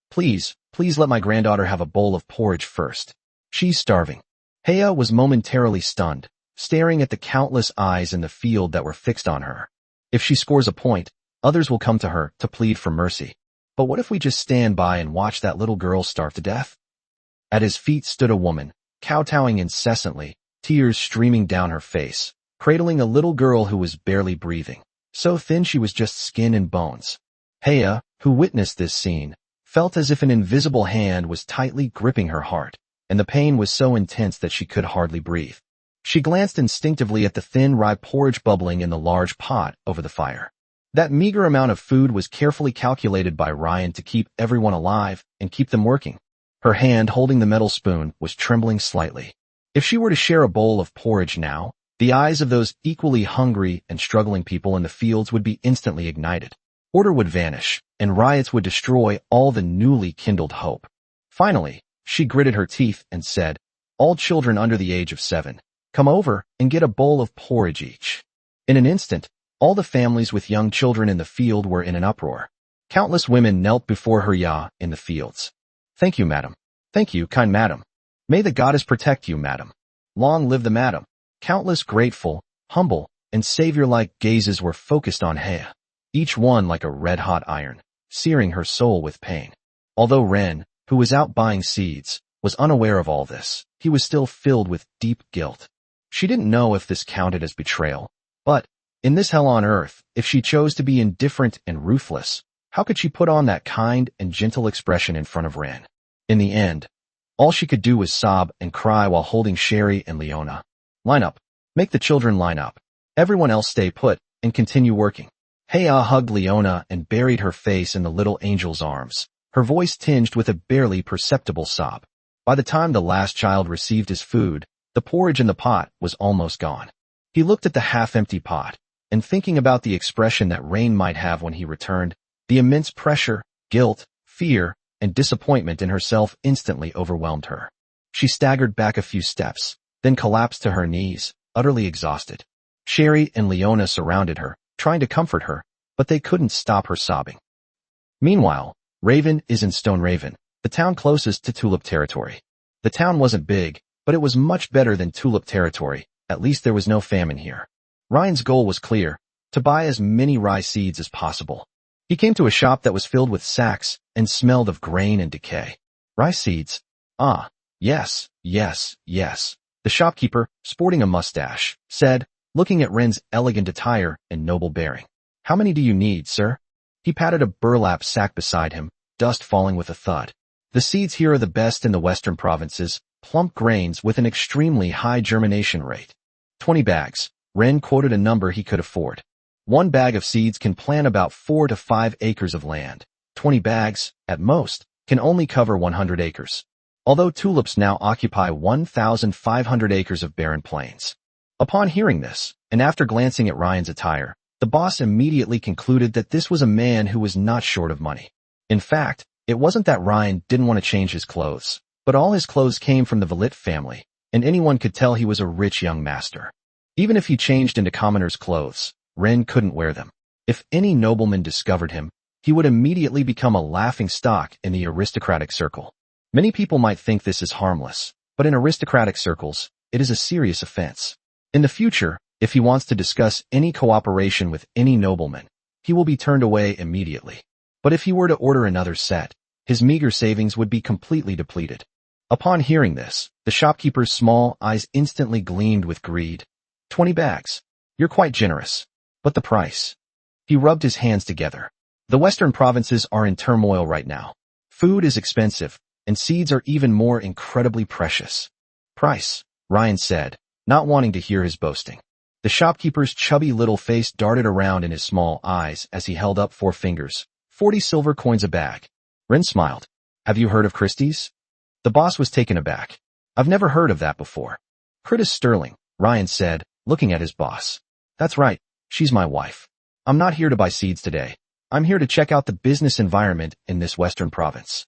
please let my granddaughter have a bowl of porridge first. She's starving." Heya was momentarily stunned, staring at the countless eyes in the field that were fixed on her. If she scores a point, others will come to her to plead for mercy. But what if we just stand by and watch that little girl starve to death? At his feet stood a woman, kowtowing incessantly, tears streaming down her face, cradling a little girl who was barely breathing, so thin she was just skin and bones. Heya, who witnessed this scene, felt as if an invisible hand was tightly gripping her heart, and the pain was so intense that she could hardly breathe. She glanced instinctively at the thin rye porridge bubbling in the large pot over the fire. That meager amount of food was carefully calculated by Ryan to keep everyone alive and keep them working. Her hand holding the metal spoon was trembling slightly. If she were to share a bowl of porridge now, the eyes of those equally hungry and struggling people in the fields would be instantly ignited. Order would vanish, and riots would destroy all the newly kindled hope. Finally, she gritted her teeth and said, "All children under the age of 7, come over and get a bowl of porridge each." In an instant, all the families with young children in the field were in an uproar. Countless women knelt before her in the fields. "Thank you, madam. Thank you, kind madam. May the goddess protect you, madam. Long live the madam." Countless grateful, humble, and savior-like gazes were focused on Heya, each one like a red-hot iron, searing her soul with pain. Although Ren, who was out buying seeds, was unaware of all this, he was still filled with deep guilt. She didn't know if this counted as betrayal, but in this hell on earth, if she chose to be indifferent and ruthless, how could she put on that kind and gentle expression in front of Ren? In the end, all she could do was sob and cry while holding Sherry and Leona. "Line up. Make the children line up. Everyone else stay put and continue working." Heya hugged Leona and buried her face in the little angel's arms, her voice tinged with a barely perceptible sob. By the time the last child received his food, the porridge in the pot was almost gone. He looked at the half-empty pot, and thinking about the expression that Rain might have when he returned, the immense pressure, guilt, fear, and disappointment in herself instantly overwhelmed her. She staggered back a few steps, then collapsed to her knees, utterly exhausted. Sherry and Leona surrounded her, trying to comfort her, but they couldn't stop her sobbing. Meanwhile, Raven is in Stone Raven, the town closest to Tulip Territory. The town wasn't big, but it was much better than Tulip Territory. At least there was no famine here. Ryan's goal was clear, to buy as many rye seeds as possible. He came to a shop that was filled with sacks and smelled of grain and decay. "Rye seeds? Ah, yes. The shopkeeper, sporting a mustache, said, looking at Ren's elegant attire and noble bearing. "How many do you need, sir?" He patted a burlap sack beside him, dust falling with a thud. "The seeds here are the best in the western provinces, plump grains with an extremely high germination rate. 20 bags. Ren quoted a number he could afford. One bag of seeds can plant about 4 to 5 acres of land. 20 bags, at most, can only cover 100 acres. Although tulips now occupy 1,500 acres of barren plains. Upon hearing this, and after glancing at Ryan's attire, the boss immediately concluded that this was a man who was not short of money. In fact, it wasn't that Ryan didn't want to change his clothes, but all his clothes came from the Valit family, and anyone could tell he was a rich young master. Even if he changed into commoner's clothes, Ren couldn't wear them. If any nobleman discovered him, he would immediately become a laughing stock in the aristocratic circle. Many people might think this is harmless, but in aristocratic circles, it is a serious offense. In the future, If he wants to discuss any cooperation with any nobleman, he will be turned away immediately. But if he were to order another set, his meager savings would be completely depleted. Upon hearing this, the shopkeeper's small eyes instantly gleamed with greed. 20 bags. You're quite generous. But the price. He rubbed his hands together. The western provinces are in turmoil right now. Food is expensive, and seeds are even more incredibly precious. Price, Ryan said, not wanting to hear his boasting. The shopkeeper's chubby little face darted around in his small eyes as he held up 4 fingers. 40 silver coins a bag. Ren smiled. Have you heard of Christie's? The boss was taken aback. I've never heard of that before. Curtis Sterling, Ryan said, looking at his boss. That's right, she's my wife. I'm not here to buy seeds today. I'm here to check out the business environment in this western province.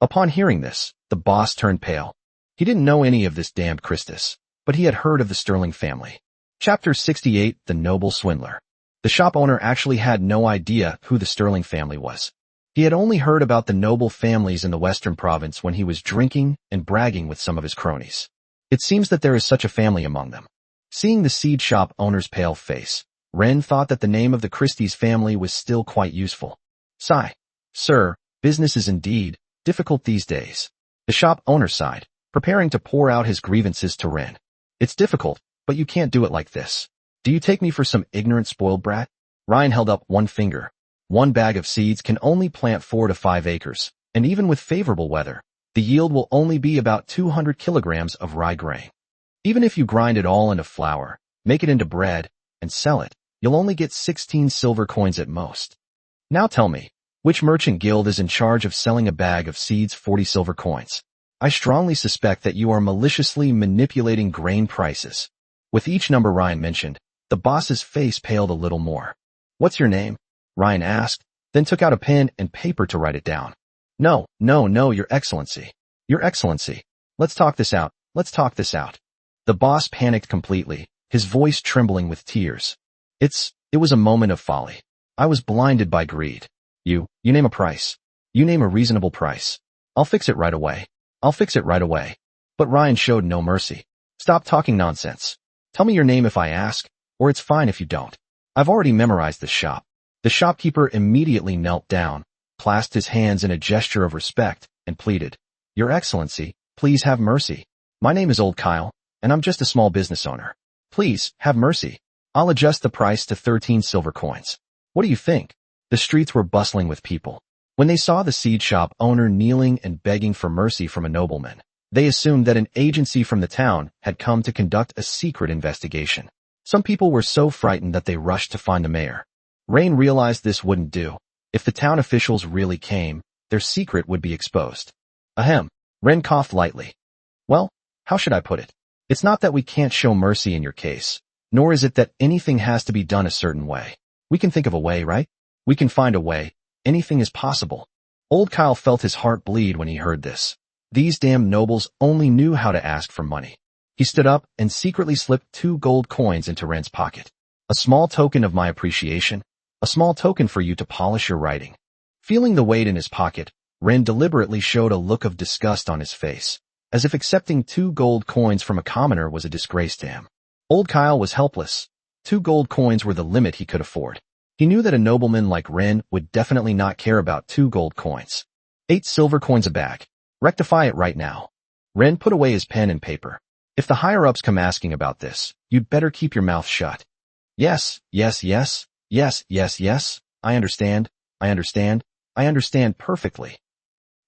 Upon hearing this, the boss turned pale. He didn't know any of this damned Christus, but he had heard of the Sterling family. Chapter 68, The Noble Swindler. The shop owner actually had no idea who the Sterling family was. He had only heard about the noble families in the western province when he was drinking and bragging with some of his cronies. It seems that there is such a family among them. Seeing the seed shop owner's pale face, Ren thought that the name of the Christie's family was still quite useful. Sigh. Sir, business is indeed difficult these days. The shop owner sighed, preparing to pour out his grievances to Ren. It's difficult, but you can't do it like this. Do you take me for some ignorant spoiled brat? Ryan held up 1 finger. 1 bag of seeds can only plant 4 to 5 acres, and even with favorable weather, the yield will only be about 200 kilograms of rye grain. Even if you grind it all into flour, make it into bread, and sell it, you'll only get 16 silver coins at most. Now tell me, which merchant guild is in charge of selling a bag of seeds 40 silver coins? I strongly suspect that you are maliciously manipulating grain prices. With each number Ryan mentioned, the boss's face paled a little more. What's your name? Ryan asked, then took out a pen and paper to write it down. No, Your Excellency. Your Excellency. Let's talk this out. The boss panicked completely, his voice trembling with tears. It was a moment of folly. I was blinded by greed. You name a price. You name a reasonable price. I'll fix it right away. But Ryan showed no mercy. Stop talking nonsense. Tell me your name if I ask, or it's fine if you don't. I've already memorized this shop. The shopkeeper immediately knelt down, clasped his hands in a gesture of respect, and pleaded. Your Excellency, please have mercy. My name is Old Kyle, and I'm just a small business owner. Please, have mercy. I'll adjust the price to 13 silver coins. What do you think? The streets were bustling with people. When they saw the seed shop owner kneeling and begging for mercy from a nobleman, they assumed that an agency from the town had come to conduct a secret investigation. Some people were so frightened that they rushed to find the mayor. Rain realized this wouldn't do. If the town officials really came, their secret would be exposed. Ahem. Ren coughed lightly. Well, how should I put it? It's not that we can't show mercy in your case, nor is it that anything has to be done a certain way. We can think of a way, right? We can find a way. Anything is possible. Old Kyle felt his heart bleed when he heard this. These damn nobles only knew how to ask for money. He stood up and secretly slipped 2 gold coins into Ren's pocket. A small token of my appreciation. A small token for you to polish your writing. Feeling the weight in his pocket, Ren deliberately showed a look of disgust on his face, as if accepting 2 gold coins from a commoner was a disgrace to him. Old Kyle was helpless. 2 gold coins were the limit he could afford. He knew that a nobleman like Ren would definitely not care about 2 gold coins. 8 silver coins a bag. Rectify it right now. Ren put away his pen and paper. If the higher-ups come asking about this, you'd better keep your mouth shut. Yes. I understand perfectly.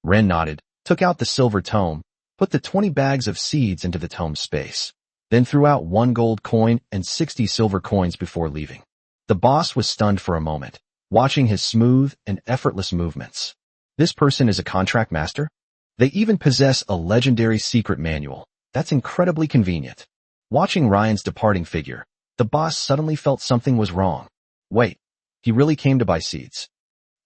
Ren nodded, took out the silver tome, put the 20 bags of seeds into the tome's space, then threw out 1 gold coin and 60 silver coins before leaving. The boss was stunned for a moment, watching his smooth and effortless movements. This person is a contract master? They even possess a legendary secret manual. That's incredibly convenient. Watching Ryan's departing figure, the boss suddenly felt something was wrong. Wait, he really came to buy seeds.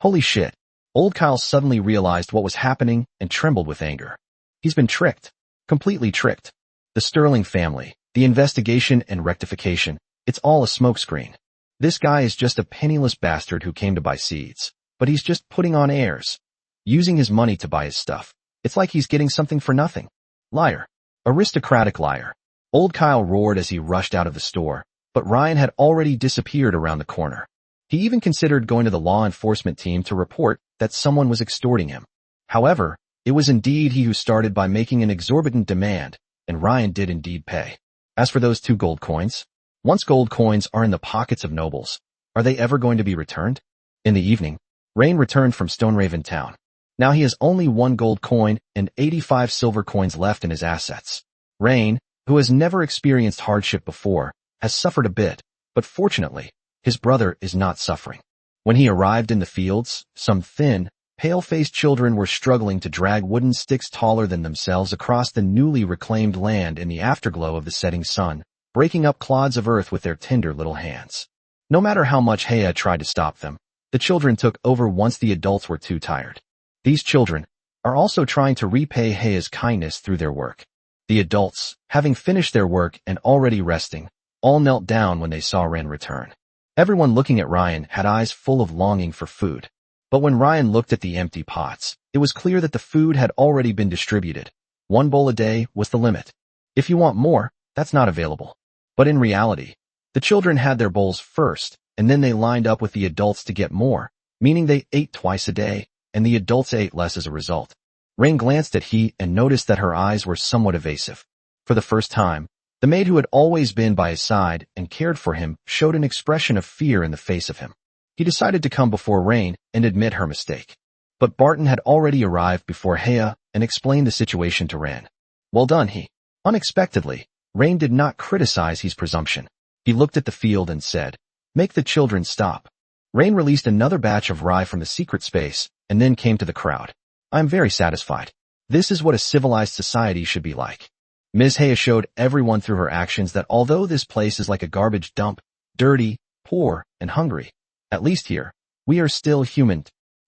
Holy shit. Old Kyle suddenly realized what was happening and trembled with anger. He's been tricked. Completely tricked. The Sterling family, the investigation and rectification, it's all a smokescreen. This guy is just a penniless bastard who came to buy seeds, but he's just putting on airs. Using his money to buy his stuff. It's like he's getting something for nothing. Liar. Aristocratic liar. Old Kyle roared as he rushed out of the store, but Ryan had already disappeared around the corner. He even considered going to the law enforcement team to report that someone was extorting him. However, it was indeed he who started by making an exorbitant demand, and Ryan did indeed pay. As for those 2 gold coins, once gold coins are in the pockets of nobles, are they ever going to be returned? In the evening, Rain returned from Stoneraven town. Now he has only 1 gold coin and 85 silver coins left in his assets. Rain, who has never experienced hardship before, has suffered a bit, but fortunately, his brother is not suffering. When he arrived in the fields, some thin, pale-faced children were struggling to drag wooden sticks taller than themselves across the newly reclaimed land in the afterglow of the setting sun, breaking up clods of earth with their tender little hands. No matter how much Hea tried to stop them, the children took over once the adults were too tired. These children are also trying to repay Hea's kindness through their work. The adults, having finished their work and already resting, all knelt down when they saw Ren return. Everyone looking at Ryan had eyes full of longing for food. But when Ryan looked at the empty pots, it was clear that the food had already been distributed. 1 bowl a day was the limit. If you want more, that's not available. But in reality, the children had their bowls first, and then they lined up with the adults to get more, meaning they ate twice a day, and the adults ate less as a result. Rain glanced at He and noticed that her eyes were somewhat evasive. For the first time, the maid who had always been by his side and cared for him showed an expression of fear in the face of him. He decided to come before Rain and admit her mistake. But Barton had already arrived before Hea and explained the situation to Ran. Well done, He. Unexpectedly, Rain did not criticize his presumption. He looked at the field and said, "Make the children stop." Rain released another batch of rye from the secret space and then came to the crowd. "I am very satisfied. This is what a civilized society should be like." Ms. Hea showed everyone through her actions that although this place is like a garbage dump, dirty, poor, and hungry, at least here, we are still human.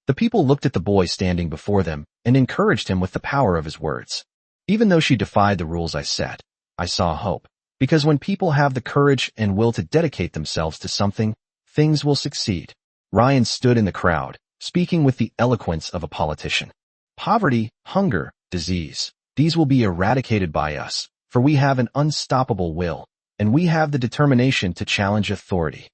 The people looked at the boy standing before them and encouraged him with the power of his words. Even though she defied the rules I set, I saw hope. Because when people have the courage and will to dedicate themselves to something, things will succeed. Ryan stood in the crowd, speaking with the eloquence of a politician. Poverty, hunger, disease, these will be eradicated by us, for we have an unstoppable will, and we have the determination to challenge authority.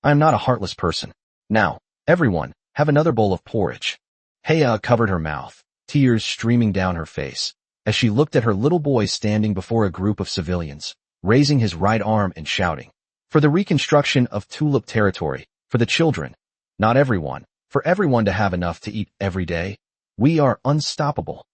I am not a heartless person. Now, everyone, have another bowl of porridge. Hea covered her mouth, tears streaming down her face, as she looked at her little boy standing before a group of civilians, raising his right arm and shouting, "For the reconstruction of Tulip territory, for the children, not everyone, for everyone to have enough to eat every day. We are unstoppable."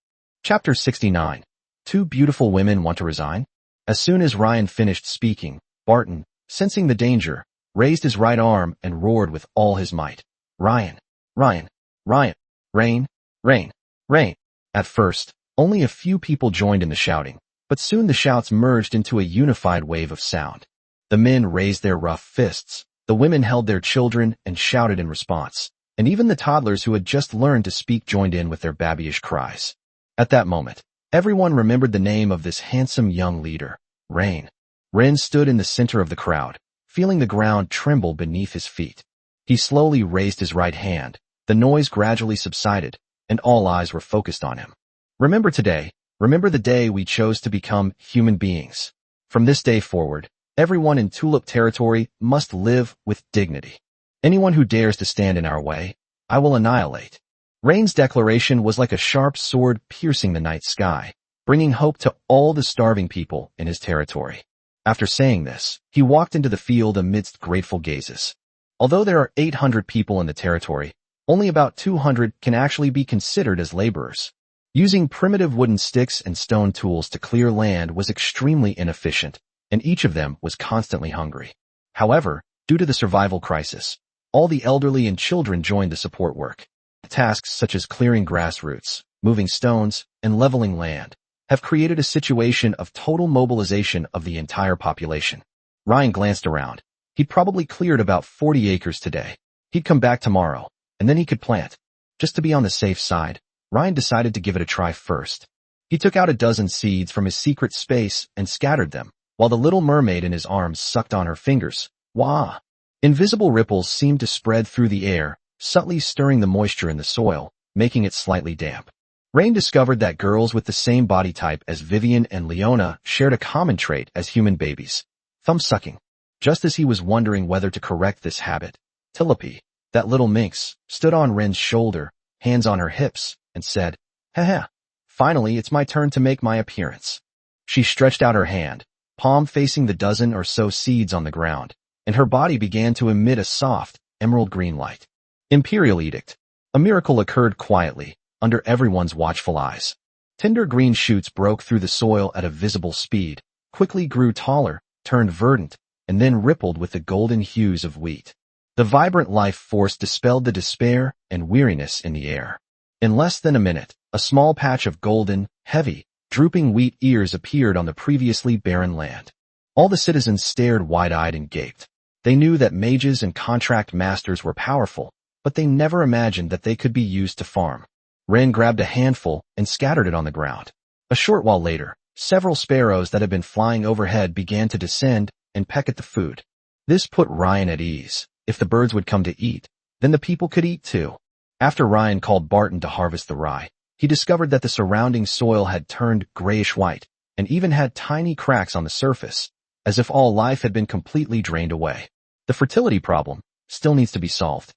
Chapter 69. 2 beautiful women want to resign? As soon as Ryan finished speaking, Barton, sensing the danger, raised his right arm and roared with all his might. "Ryan! Ryan! Ryan! Rain! Rain! Rain!" At first, only a few people joined in the shouting, but soon the shouts merged into a unified wave of sound. The men raised their rough fists, the women held their children and shouted in response, and even the toddlers who had just learned to speak joined in with their babyish cries. At that moment, everyone remembered the name of this handsome young leader, Rain. Ren stood in the center of the crowd, feeling the ground tremble beneath his feet. He slowly raised his right hand, the noise gradually subsided, and all eyes were focused on him. Remember today, remember the day we chose to become human beings. From this day forward, everyone in Tulip territory must live with dignity. Anyone who dares to stand in our way, I will annihilate. Rain's declaration was like a sharp sword piercing the night sky, bringing hope to all the starving people in his territory. After saying this, he walked into the field amidst grateful gazes. Although there are 800 people in the territory, only about 200 can actually be considered as laborers. Using primitive wooden sticks and stone tools to clear land was extremely inefficient, and each of them was constantly hungry. However, due to the survival crisis, all the elderly and children joined the support work. Tasks such as clearing grass roots, moving stones, and leveling land have created a situation of total mobilization of the entire population. Ryan glanced around. He'd probably cleared about 40 acres today. He'd come back tomorrow, and then he could plant. Just to be on the safe side, Ryan decided to give it a try first. He took out a dozen seeds from his secret space and scattered them, while the little mermaid in his arms sucked on her fingers. Wah! Invisible ripples seemed to spread through the air, subtly stirring the moisture in the soil, making it slightly damp. Rain discovered that girls with the same body type as Vivian and Leona shared a common trait as human babies: thumb sucking. Just as he was wondering whether to correct this habit, Tilope, that little minx, stood on Ren's shoulder, hands on her hips, and said, "Haha, finally it's my turn to make my appearance." She stretched out her hand, palm facing the dozen or so seeds on the ground, and her body began to emit a soft, emerald green light. Imperial Edict. A miracle occurred quietly, under everyone's watchful eyes. Tender green shoots broke through the soil at a visible speed, quickly grew taller, turned verdant, and then rippled with the golden hues of wheat. The vibrant life force dispelled the despair and weariness in the air. In less than a minute, a small patch of golden, heavy, drooping wheat ears appeared on the previously barren land. All the citizens stared wide-eyed and gaped. They knew that mages and contract masters were powerful, but they never imagined that they could be used to farm. Ren grabbed a handful and scattered it on the ground. A short while later, several sparrows that had been flying overhead began to descend and peck at the food. This put Ryan at ease. If the birds would come to eat, then the people could eat too. After Ryan called Barton to harvest the rye, he discovered that the surrounding soil had turned grayish-white and even had tiny cracks on the surface, as if all life had been completely drained away. The fertility problem still needs to be solved.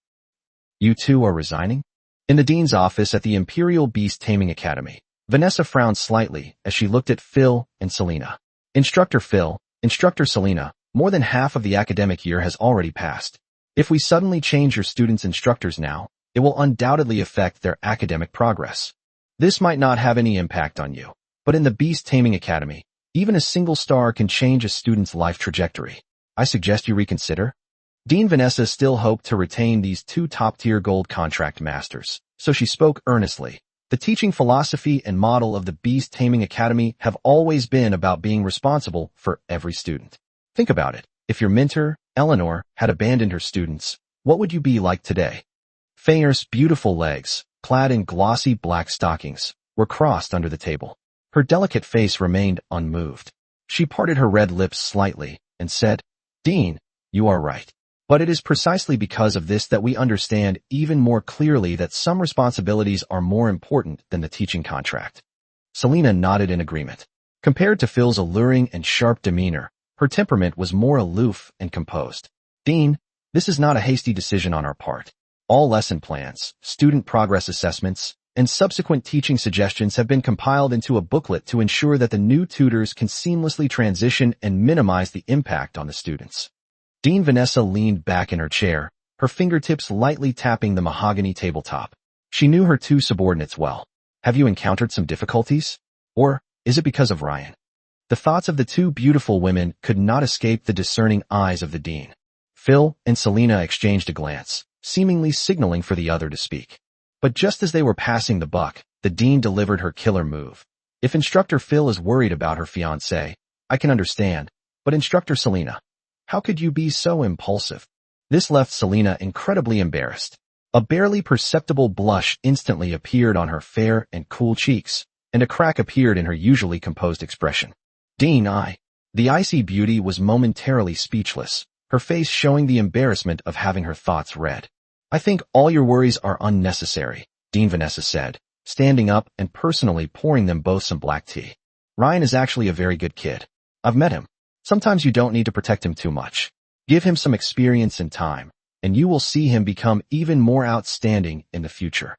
You two are resigning? In the dean's office at the Imperial Beast Taming Academy, Vanessa frowned slightly as she looked at Phil and Selena. Instructor Phil, Instructor Selena, more than half of the academic year has already passed. If we suddenly change your students' instructors now, it will undoubtedly affect their academic progress. This might not have any impact on you, but in the Beast Taming Academy, even a single star can change a student's life trajectory. I suggest you reconsider. Dean Vanessa still hoped to retain these two top-tier gold contract masters, so she spoke earnestly. The teaching philosophy and model of the Beast Taming Academy have always been about being responsible for every student. Think about it. If your mentor, Eleanor, had abandoned her students, what would you be like today? Feyre's beautiful legs, clad in glossy black stockings, were crossed under the table. Her delicate face remained unmoved. She parted her red lips slightly and said, "Dean, you are right. But it is precisely because of this that we understand even more clearly that some responsibilities are more important than the teaching contract." Selena nodded in agreement. Compared to Phil's alluring and sharp demeanor, her temperament was more aloof and composed. "Dean, this is not a hasty decision on our part. All lesson plans, student progress assessments, and subsequent teaching suggestions have been compiled into a booklet to ensure that the new tutors can seamlessly transition and minimize the impact on the students." Dean Vanessa leaned back in her chair, her fingertips lightly tapping the mahogany tabletop. She knew her two subordinates well. Have you encountered some difficulties? Or is it because of Ryan? The thoughts of the two beautiful women could not escape the discerning eyes of the dean. Phil and Selena exchanged a glance, seemingly signaling for the other to speak. But just as they were passing the buck, the dean delivered her killer move. If Instructor Phil is worried about her fiancé, I can understand, but Instructor Selena, how could you be so impulsive? This left Selena incredibly embarrassed. A barely perceptible blush instantly appeared on her fair and cool cheeks, and a crack appeared in her usually composed expression. "Dean, The icy beauty was momentarily speechless, her face showing the embarrassment of having her thoughts read. "I think all your worries are unnecessary," Dean Vanessa said, standing up and personally pouring them both some black tea. "Ryan is actually a very good kid. I've met him. Sometimes you don't need to protect him too much. Give him some experience and time, and you will see him become even more outstanding in the future.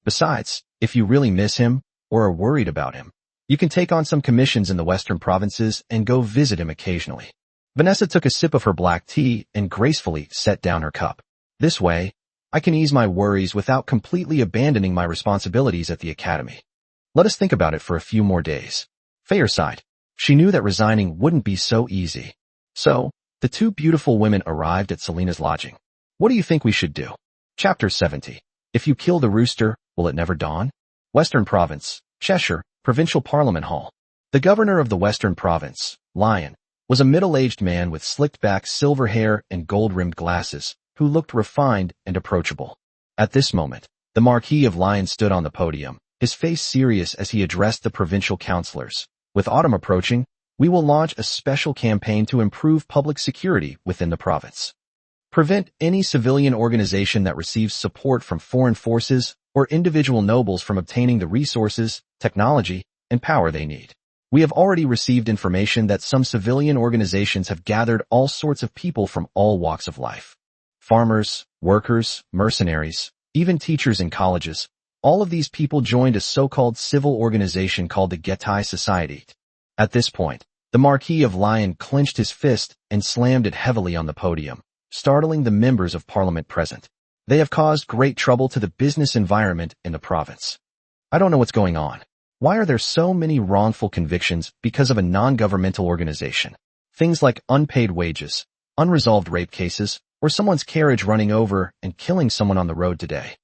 Besides, if you really miss him or are worried about him, you can take on some commissions in the Western provinces and go visit him occasionally." Vanessa took a sip of her black tea and gracefully set down her cup. "This way, I can ease my worries without completely abandoning my responsibilities at the academy. Let us think about it for a few more days." Feyre sighed. She knew that resigning wouldn't be so easy. So, the two beautiful women arrived at Selena's lodging. "What do you think we should do?" Chapter 70. If you kill the rooster, will it never dawn? Western Province, Cheshire, Provincial Parliament Hall. The governor of the Western Province, Lion, was a middle-aged man with slicked-back silver hair and gold-rimmed glasses, who looked refined and approachable. At this moment, the Marquis of Lion stood on the podium, his face serious as he addressed the provincial councillors. "With autumn approaching, we will launch a special campaign to improve public security within the province. Prevent any civilian organization that receives support from foreign forces or individual nobles from obtaining the resources, technology, and power they need. We have already received information that some civilian organizations have gathered all sorts of people from all walks of life. Farmers, workers, mercenaries, even teachers in colleges. All of these people joined a so-called civil organization called the Getai Society. At this point, the Marquis of Lyon clenched his fist and slammed it heavily on the podium, startling the members of parliament present. They have caused great trouble to the business environment in the province. I don't know what's going on. Why are there so many wrongful convictions because of a non-governmental organization? Things like unpaid wages, unresolved rape cases, or someone's carriage running over and killing someone on the road today.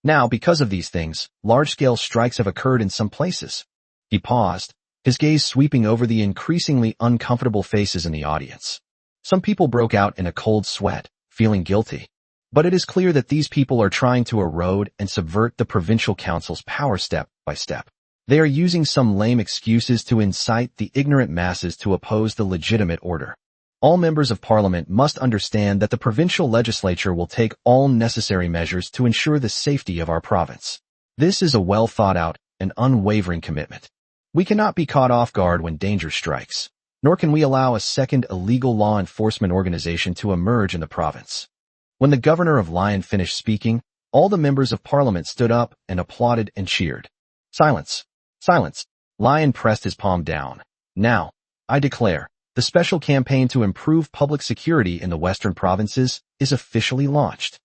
Now, because of these things, large-scale strikes have occurred in some places. He paused, his gaze sweeping over the increasingly uncomfortable faces in the audience. Some people broke out in a cold sweat, feeling guilty. But it is clear that these people are trying to erode and subvert the provincial council's power step by step. They are using some lame excuses to incite the ignorant masses to oppose the legitimate order. All members of parliament must understand that the provincial legislature will take all necessary measures to ensure the safety of our province. This is a well thought out and unwavering commitment. We cannot be caught off guard when danger strikes, nor can we allow a second illegal law enforcement organization to emerge in the province. When the governor of Lyon finished speaking, all the members of parliament stood up and applauded and cheered. Silence. Silence. Lyon pressed his palm down. Now, I declare, the special campaign to improve public security in the western provinces is officially launched.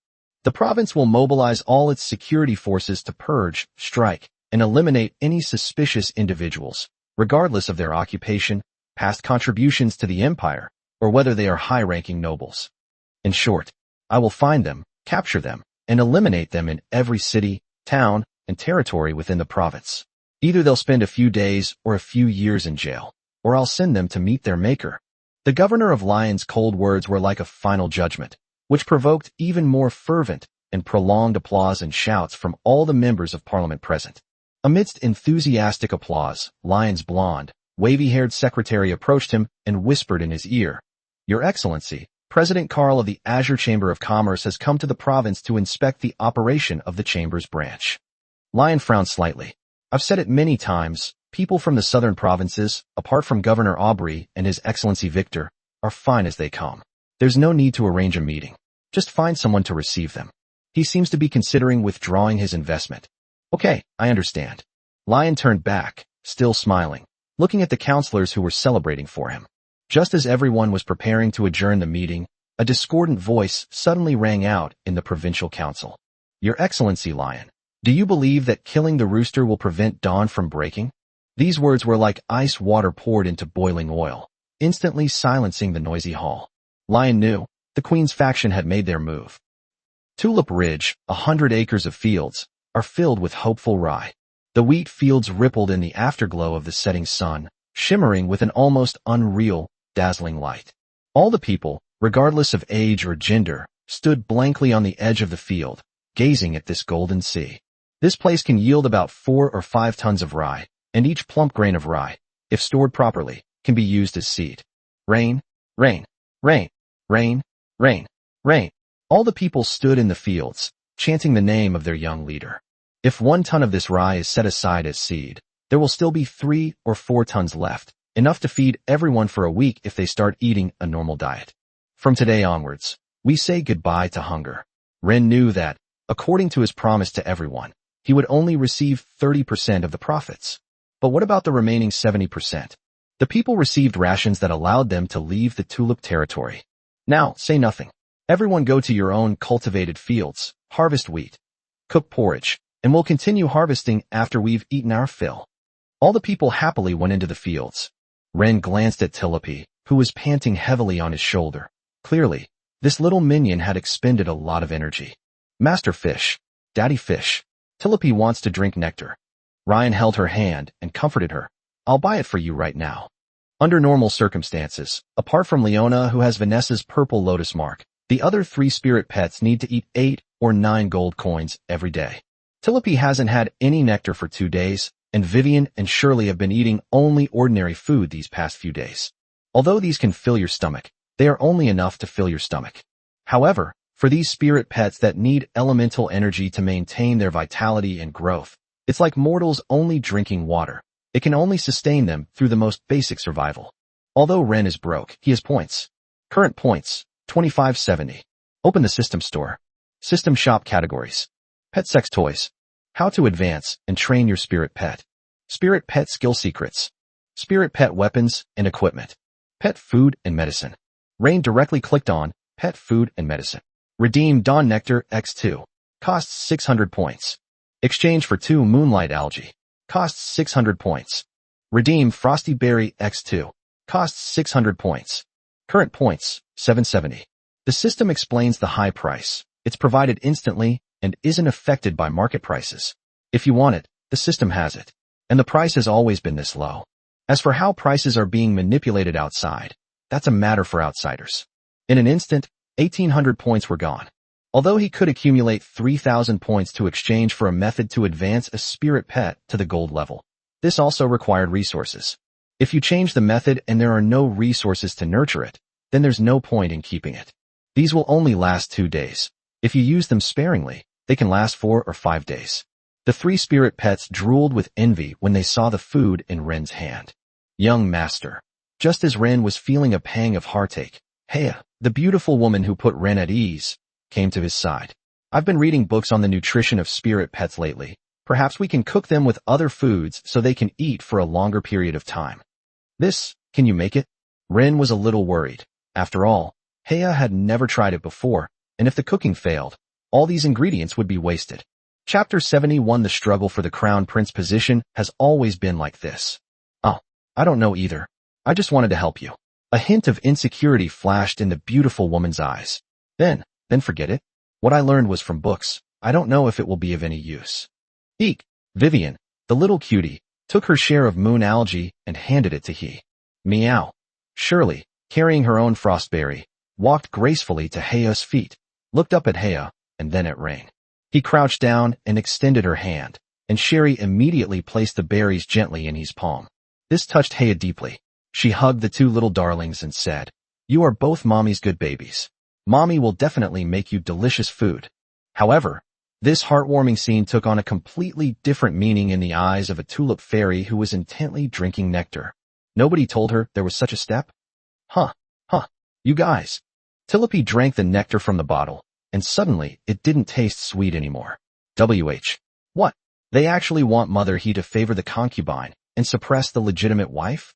The province will mobilize all its security forces to purge, strike, and eliminate any suspicious individuals, regardless of their occupation, past contributions to the empire, or whether they are high-ranking nobles. In short, I will find them, capture them, and eliminate them in every city, town, and territory within the province. Either they'll spend a few days or a few years in jail, or I'll send them to meet their maker. The governor of Lyon's cold words were like a final judgment, which provoked even more fervent and prolonged applause and shouts from all the members of parliament present. Amidst enthusiastic applause, Lyon's blonde, wavy-haired secretary approached him and whispered in his ear, "Your Excellency, President Carl of the Azure Chamber of Commerce has come to the province to inspect the operation of the chamber's branch." Lyon frowned slightly. I've said it many times, people from the southern provinces, apart from Governor Aubry and His Excellency Victor, are fine as they come. There's no need to arrange a meeting. Just find someone to receive them. He seems to be considering withdrawing his investment. Okay, I understand. Lyon turned back, still smiling, looking at the councillors who were celebrating for him. Just as everyone was preparing to adjourn the meeting, a discordant voice suddenly rang out in the provincial council. Your Excellency Lyon, do you believe that killing the rooster will prevent dawn from breaking? These words were like ice water poured into boiling oil, instantly silencing the noisy hall. Lyon knew the Queen's faction had made their move. Tulip Ridge, 100 acres of fields, are filled with hopeful rye. The wheat fields rippled in the afterglow of the setting sun, shimmering with an almost unreal, dazzling light. All the people, regardless of age or gender, stood blankly on the edge of the field, gazing at this golden sea. This place can yield about 4 or 5 tons of rye, and each plump grain of rye, if stored properly, can be used as seed. Rain, rain, rain, rain, rain, rain. All the people stood in the fields, chanting the name of their young leader. If 1 ton of this rye is set aside as seed, there will still be 3 or 4 tons left, enough to feed everyone for a week if they start eating a normal diet. From today onwards, we say goodbye to hunger. Ren knew that, according to his promise to everyone, he would only receive 30% of the profits. But what about the remaining 70%? The people received rations that allowed them to leave the tulip territory. Now, say nothing. Everyone go to your own cultivated fields, harvest wheat, cook porridge, and we'll continue harvesting after we've eaten our fill. All the people happily went into the fields. Ren glanced at Tilopi, who was panting heavily on his shoulder. Clearly, this little minion had expended a lot of energy. Master Fish, Daddy Fish, Tilopi wants to drink nectar. Ryan held her hand and comforted her. I'll buy it for you right now. Under normal circumstances, apart from Leona who has Vanessa's purple lotus mark, the other 3 spirit pets need to eat 8 or 9 gold coins every day. Tilopi hasn't had any nectar for 2 days, and Vivian and Shirley have been eating only ordinary food these past few days. Although these can fill your stomach, they are only enough to fill your stomach. However, for these spirit pets that need elemental energy to maintain their vitality and growth, it's like mortals only drinking water. It can only sustain them through the most basic survival. Although Ren is broke, he has points. Current points, 2570. Open the system store. System shop categories. Pet sex toys. How to advance and train your spirit pet. Spirit pet skill secrets. Spirit pet weapons and equipment. Pet food and medicine. Rain directly clicked on pet food and medicine. Redeem Dawn Nectar X2. Costs 600 points. Exchange for 2 Moonlight Algae. Costs 600 points. Redeem Frosty Berry X2. Costs 600 points. Current points, 770. The system explains the high price. It's provided instantly and isn't affected by market prices. If you want it, the system has it. And the price has always been this low. As for how prices are being manipulated outside, that's a matter for outsiders. In an instant, 1,800 points were gone. Although he could accumulate 3,000 points to exchange for a method to advance a spirit pet to the gold level. This also required resources. If you change the method and there are no resources to nurture it, then there's no point in keeping it. These will only last 2 days. If you use them sparingly, they can last 4 or 5 days. The 3 spirit pets drooled with envy when they saw the food in Ren's hand. Young master. Just as Ren was feeling a pang of heartache, Heya, the beautiful woman who put Ren at ease, came to his side. I've been reading books on the nutrition of spirit pets lately. Perhaps we can cook them with other foods so they can eat for a longer period of time. Can you make it? Ren was a little worried. After all, Heya had never tried it before, and if the cooking failed, all these ingredients would be wasted. Chapter 71 The struggle for the crown prince position has always been like this. Oh, I don't know either. I just wanted to help you. A hint of insecurity flashed in the beautiful woman's eyes. Then forget it. What I learned was from books. I don't know if it will be of any use. Eek! Vivian, the little cutie, took her share of moon algae and handed it to he. Meow. Shirley, carrying her own frostberry, walked gracefully to Heya's feet, looked up at Heya, and then at Rain. He crouched down and extended her hand, and Sherry immediately placed the berries gently in his palm. This touched Heya deeply. She hugged the 2 little darlings and said, "You are both Mommy's good babies. Mommy will definitely make you delicious food." However, this heartwarming scene took on a completely different meaning in the eyes of a tulip fairy who was intently drinking nectar. Nobody told her there was such a step? You guys. Tilipy drank the nectar from the bottle, and suddenly it didn't taste sweet anymore. What? They actually want Mother He to favor the concubine and suppress the legitimate wife?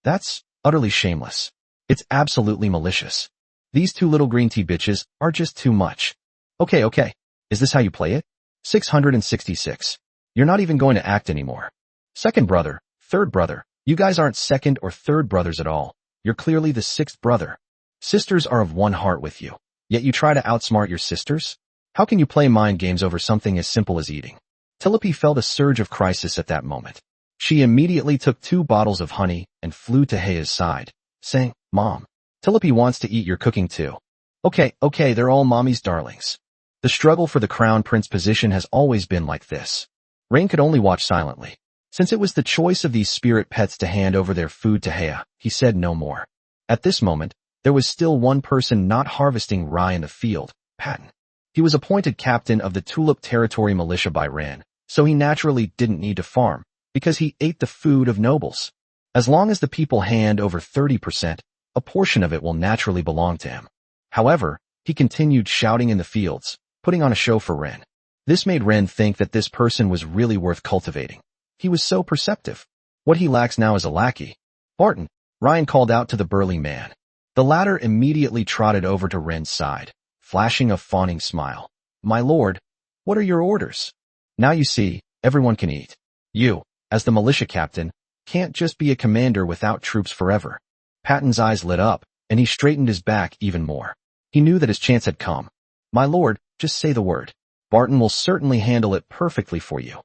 That's utterly shameless. It's absolutely malicious. These 2 little green tea bitches are just too much. Okay. Is this how you play it? 666. You're not even going to act anymore. Second brother, third brother. You guys aren't second or third brothers at all. You're clearly the 6th brother. Sisters are of one heart with you, yet you try to outsmart your sisters? How can you play mind games over something as simple as eating? Tilipy felt a surge of crisis at that moment. She immediately took 2 bottles of honey and flew to Heya's side, saying, "Mom, Tilipy wants to eat your cooking too." Okay, they're all Mommy's darlings. The struggle for the crown prince position has always been like this. Rain could only watch silently. Since it was the choice of these spirit pets to hand over their food to Heya, he said no more. At this moment, there was still one person not harvesting rye in the field, Patton. He was appointed captain of the Tulip Territory Militia by Ren, so he naturally didn't need to farm, because he ate the food of nobles. As long as the people hand over 30%, a portion of it will naturally belong to him. However, he continued shouting in the fields, putting on a show for Ren. This made Ren think that this person was really worth cultivating. He was so perceptive. What he lacks now is a lackey. "Barton," Ryan called out to the burly man. The latter immediately trotted over to Ren's side, flashing a fawning smile. "My lord, what are your orders?" "Now you see, everyone can eat. You, as the militia captain, can't just be a commander without troops forever." Patton's eyes lit up, and he straightened his back even more. He knew that his chance had come. "My lord, just say the word. Barton will certainly handle it perfectly for you."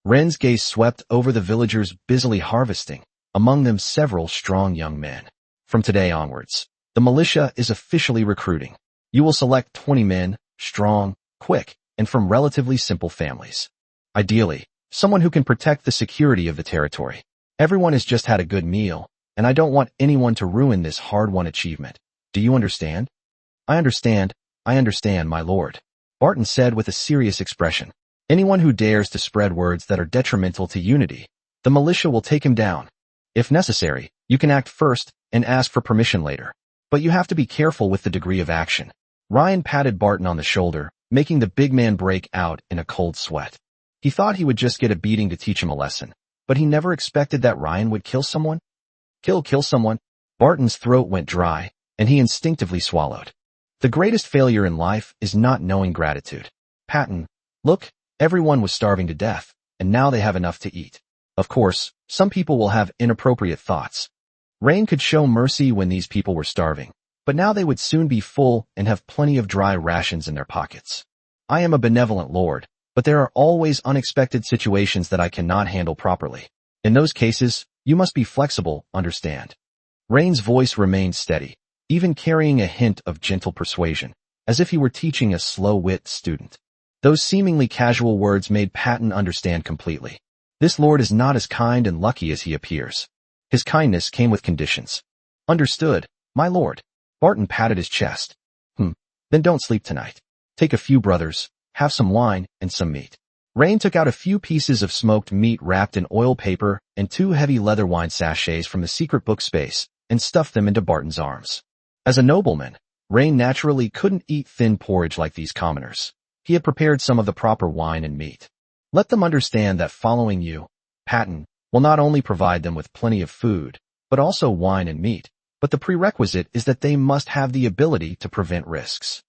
Ren's gaze swept over the villagers busily harvesting, among them several strong young men. From today onwards, the militia is officially recruiting. You will select 20 men, strong, quick, and from relatively simple families. Ideally, someone who can protect the security of the territory. Everyone has just had a good meal, and I don't want anyone to ruin this hard-won achievement. Do you understand? I understand, my lord," Barton said with a serious expression. "Anyone who dares to spread words that are detrimental to unity The militia will take him down. If necessary, you can act first and ask for permission later. But you have to be careful with the degree of action. Ryan patted Barton on the shoulder, making the big man break out in a cold sweat. He thought he would just get a beating to teach him a lesson, but he never expected that Ryan would kill someone. Kill someone? Barton's throat went dry, and he instinctively swallowed. The greatest failure in life is not knowing gratitude. Patton, look, everyone was starving to death, and now they have enough to eat. Of course, some people will have inappropriate thoughts. Rain could show mercy when these people were starving, but now they would soon be full and have plenty of dry rations in their pockets. I am a benevolent Lord, but there are always unexpected situations that I cannot handle properly. In those cases, you must be flexible, understand. Rain's voice remained steady, even carrying a hint of gentle persuasion, as if he were teaching a slow-wit student. Those seemingly casual words made Patton understand completely. This Lord is not as kind and lucky as he appears. His kindness came with conditions. Understood, my lord. Barton patted his chest. Then don't sleep tonight. Take a few brothers, have some wine, and some meat. Rain took out a few pieces of smoked meat wrapped in oil paper and 2 heavy leather wine sachets from the secret book space and stuffed them into Barton's arms. As a nobleman, Rain naturally couldn't eat thin porridge like these commoners. He had prepared some of the proper wine and meat. Let them understand that following you, Patton, will not only provide them with plenty of food, but also wine and meat, but the prerequisite is that they must have the ability to prevent risks.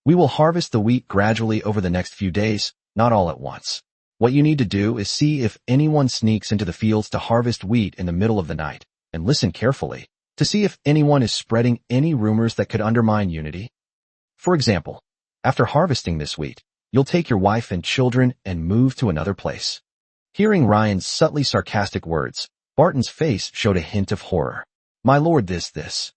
We will harvest the wheat gradually over the next few days, not all at once. What you need to do is see if anyone sneaks into the fields to harvest wheat in the middle of the night, and listen carefully to see if anyone is spreading any rumors that could undermine unity. For example, after harvesting this wheat, you'll take your wife and children and move to another place. Hearing Ryan's subtly sarcastic words, Barton's face showed a hint of horror. My lord, this.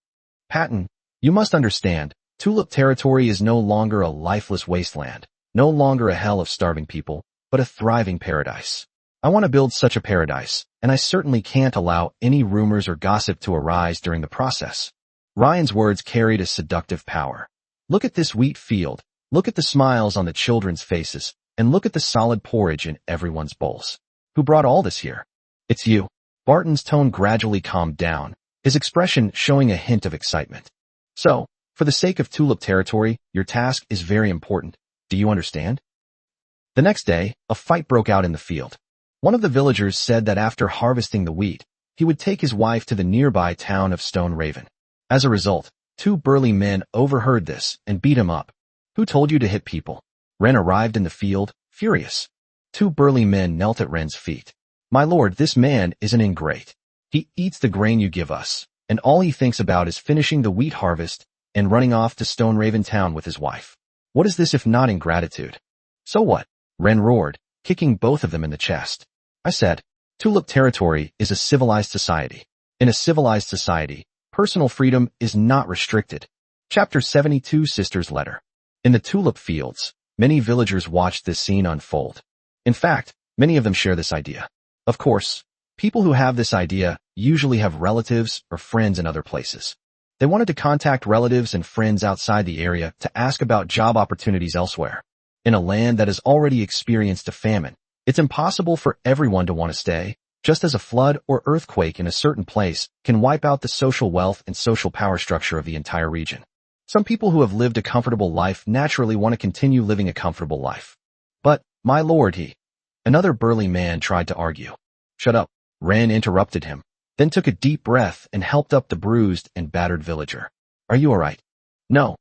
Patton, you must understand, Tulip territory is no longer a lifeless wasteland, no longer a hell of starving people, but a thriving paradise. I want to build such a paradise, and I certainly can't allow any rumors or gossip to arise during the process. Ryan's words carried a seductive power. Look at this wheat field, look at the smiles on the children's faces, and look at the solid porridge in everyone's bowls. Who brought all this here? It's you. Barton's tone gradually calmed down, his expression showing a hint of excitement. So, for the sake of Tulip territory, your task is very important. Do you understand? The next day, a fight broke out in the field. One of the villagers said that after harvesting the wheat, he would take his wife to the nearby town of Stone Raven. As a result, 2 burly men overheard this and beat him up. Who told you to hit people? Ren arrived in the field, furious. 2 burly men knelt at Ren's feet. My lord, this man is an ingrate. He eats the grain you give us, and all he thinks about is finishing the wheat harvest and running off to Stone Raven town with his wife. What is this if not ingratitude? So what? Ren roared, kicking both of them in the chest. I said, Tulip territory is a civilized society. In a civilized society, personal freedom is not restricted. Chapter 72, Sister's Letter. In the tulip fields, many villagers watched this scene unfold. In fact, many of them share this idea. Of course, people who have this idea usually have relatives or friends in other places. They wanted to contact relatives and friends outside the area to ask about job opportunities elsewhere. In a land that has already experienced a famine, it's impossible for everyone to want to stay, just as a flood or earthquake in a certain place can wipe out the social wealth and social power structure of the entire region. Some people who have lived a comfortable life naturally want to continue living a comfortable life. But, my lord, another burly man tried to argue. Shut up, Ren interrupted him, then took a deep breath and helped up the bruised and battered villager. Are you all right? No.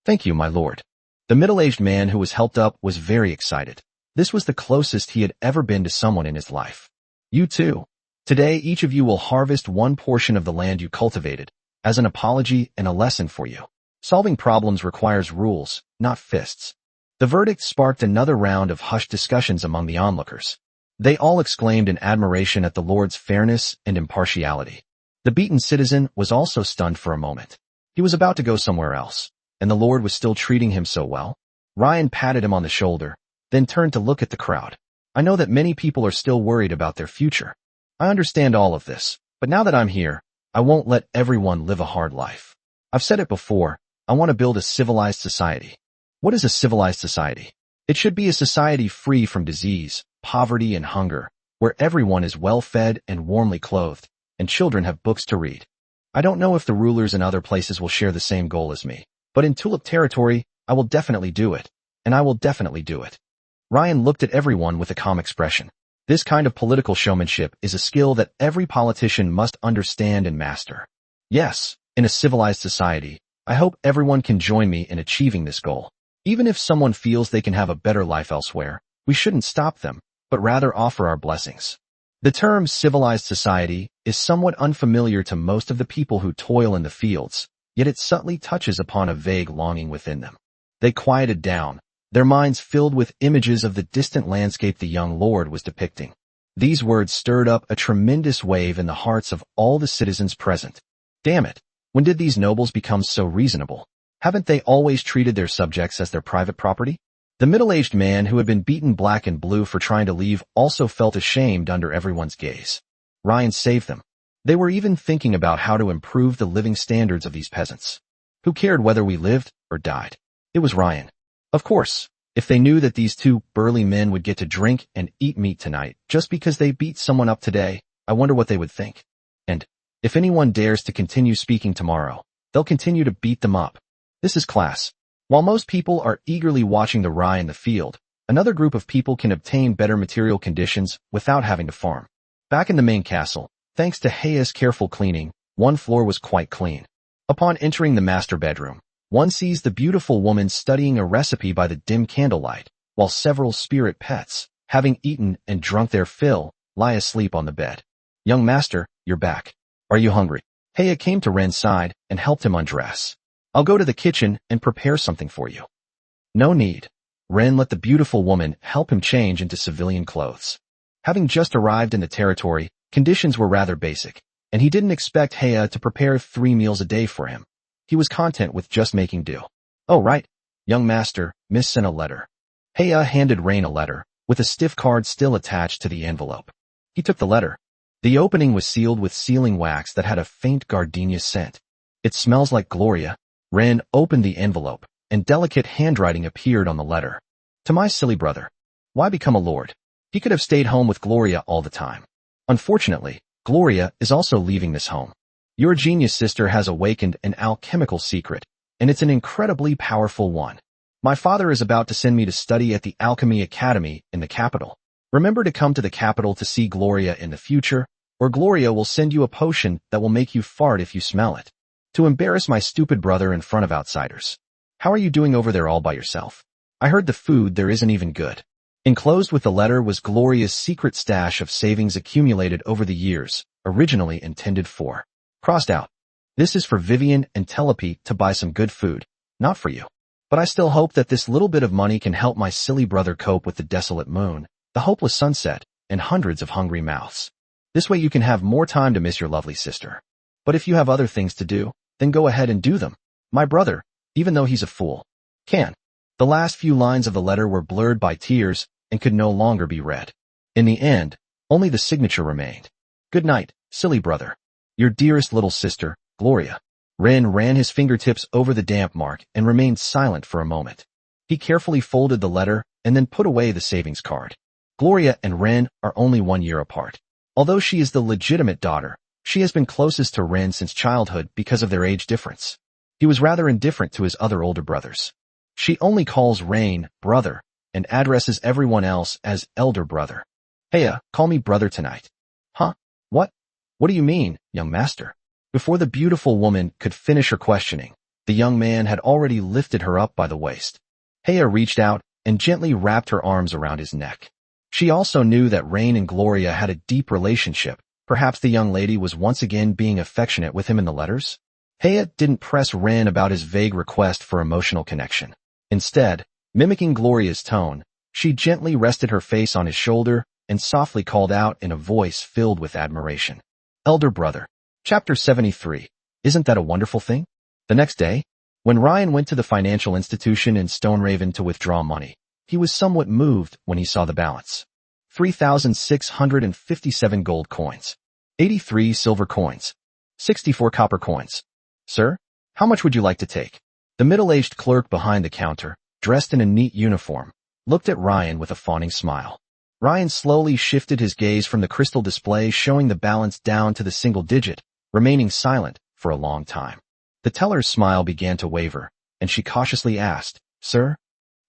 Thank you, my lord. The middle-aged man who was helped up was very excited. This was the closest he had ever been to someone in his life. You too. Today each of you will harvest 1 portion of the land you cultivated, as an apology and a lesson for you. Solving problems requires rules, not fists. The verdict sparked another round of hushed discussions among the onlookers. They all exclaimed in admiration at the Lord's fairness and impartiality. The beaten citizen was also stunned for a moment. He was about to go somewhere else, and the Lord was still treating him so well. Ryan patted him on the shoulder, then turned to look at the crowd. I know that many people are still worried about their future. I understand all of this, but now that I'm here, I won't let everyone live a hard life. I've said it before, I want to build a civilized society. What is a civilized society? It should be a society free from disease, poverty, and hunger, where everyone is well-fed and warmly clothed, and children have books to read. I don't know if the rulers in other places will share the same goal as me, but in Tulip territory, I will definitely do it, and I will definitely do it. Ryan looked at everyone with a calm expression. This kind of political showmanship is a skill that every politician must understand and master. Yes, in a civilized society, I hope everyone can join me in achieving this goal. Even if someone feels they can have a better life elsewhere, we shouldn't stop them, but rather offer our blessings. The term civilized society is somewhat unfamiliar to most of the people who toil in the fields, yet it subtly touches upon a vague longing within them. They quieted down, their minds filled with images of the distant landscape the young lord was depicting. These words stirred up a tremendous wave in the hearts of all the citizens present. Damn it, when did these nobles become so reasonable? Haven't they always treated their subjects as their private property? The middle-aged man who had been beaten black and blue for trying to leave also felt ashamed under everyone's gaze. Ryan saved them. They were even thinking about how to improve the living standards of these peasants. Who cared whether we lived or died? It was Ryan. Of course, if they knew that these two burly men would get to drink and eat meat tonight just because they beat someone up today, I wonder what they would think. And if anyone dares to continue speaking tomorrow, they'll continue to beat them up. This is class. While most people are eagerly watching the rye in the field, another group of people can obtain better material conditions without having to farm. Back in the main castle, thanks to Heia's careful cleaning, one floor was quite clean. Upon entering the master bedroom, one sees the beautiful woman studying a recipe by the dim candlelight, while several spirit pets, having eaten and drunk their fill, lie asleep on the bed. Young master, you're back. Are you hungry? Heia came to Ren's side and helped him undress. I'll go to the kitchen and prepare something for you. No need. Ren let the beautiful woman help him change into civilian clothes. Having just arrived in the territory, conditions were rather basic, and he didn't expect Heia to prepare 3 meals a day for him. He was content with just making do. Oh right, young master, Miss sent a letter. Heia handed Rain a letter, with a stiff card still attached to the envelope. He took the letter. The opening was sealed with sealing wax that had a faint gardenia scent. It smells like Gloria. Ren opened the envelope, and delicate handwriting appeared on the letter. To my silly brother. Why become a lord? He could have stayed home with Gloria all the time. Unfortunately, Gloria is also leaving this home. Your genius sister has awakened an alchemical secret, and it's an incredibly powerful one. My father is about to send me to study at the Alchemy Academy in the capital. Remember to come to the capital to see Gloria in the future, or Gloria will send you a potion that will make you fart if you smell it. To embarrass my stupid brother in front of outsiders. How are you doing over there all by yourself? I heard the food there isn't even good. Enclosed with the letter was Gloria's secret stash of savings accumulated over the years, originally intended for. Crossed out. This is for Vivian and Telepi to buy some good food, not for you. But I still hope that this little bit of money can help my silly brother cope with the desolate moon, the hopeless sunset, and hundreds of hungry mouths. This way you can have more time to miss your lovely sister. But if you have other things to do, then go ahead and do them. My brother, even though he's a fool, can. The last few lines of the letter were blurred by tears and could no longer be read. In the end, only the signature remained. Good night, silly brother. Your dearest little sister, Gloria. Ren ran his fingertips over the damp mark and remained silent for a moment. He carefully folded the letter and then put away the savings card. Gloria and Ren are only 1 year apart. Although she is the legitimate daughter, she has been closest to Ren since childhood because of their age difference. He was rather indifferent to his other older brothers. She only calls Rain brother and addresses everyone else as elder brother. Heia, call me brother tonight. Huh? What? What do you mean, young master? Before the beautiful woman could finish her questioning, the young man had already lifted her up by the waist. Heia reached out and gently wrapped her arms around his neck. She also knew that Rain and Gloria had a deep relationship. Perhaps the young lady was once again being affectionate with him in the letters? Heia didn't press Ren about his vague request for emotional connection. Instead, mimicking Gloria's tone, she gently rested her face on his shoulder and softly called out in a voice filled with admiration. Elder brother. Chapter 73. Isn't that a wonderful thing? The next day, when Ryan went to the financial institution in Stoneraven to withdraw money, he was somewhat moved when he saw the balance. 3,657 gold coins, 83 silver coins, 64 copper coins. Sir, how much would you like to take? The middle-aged clerk behind the counter, dressed in a neat uniform, looked at Ryan with a fawning smile. Ryan slowly shifted his gaze from the crystal display showing the balance down to the single digit, remaining silent for a long time. The teller's smile began to waver, and she cautiously asked, "Sir?"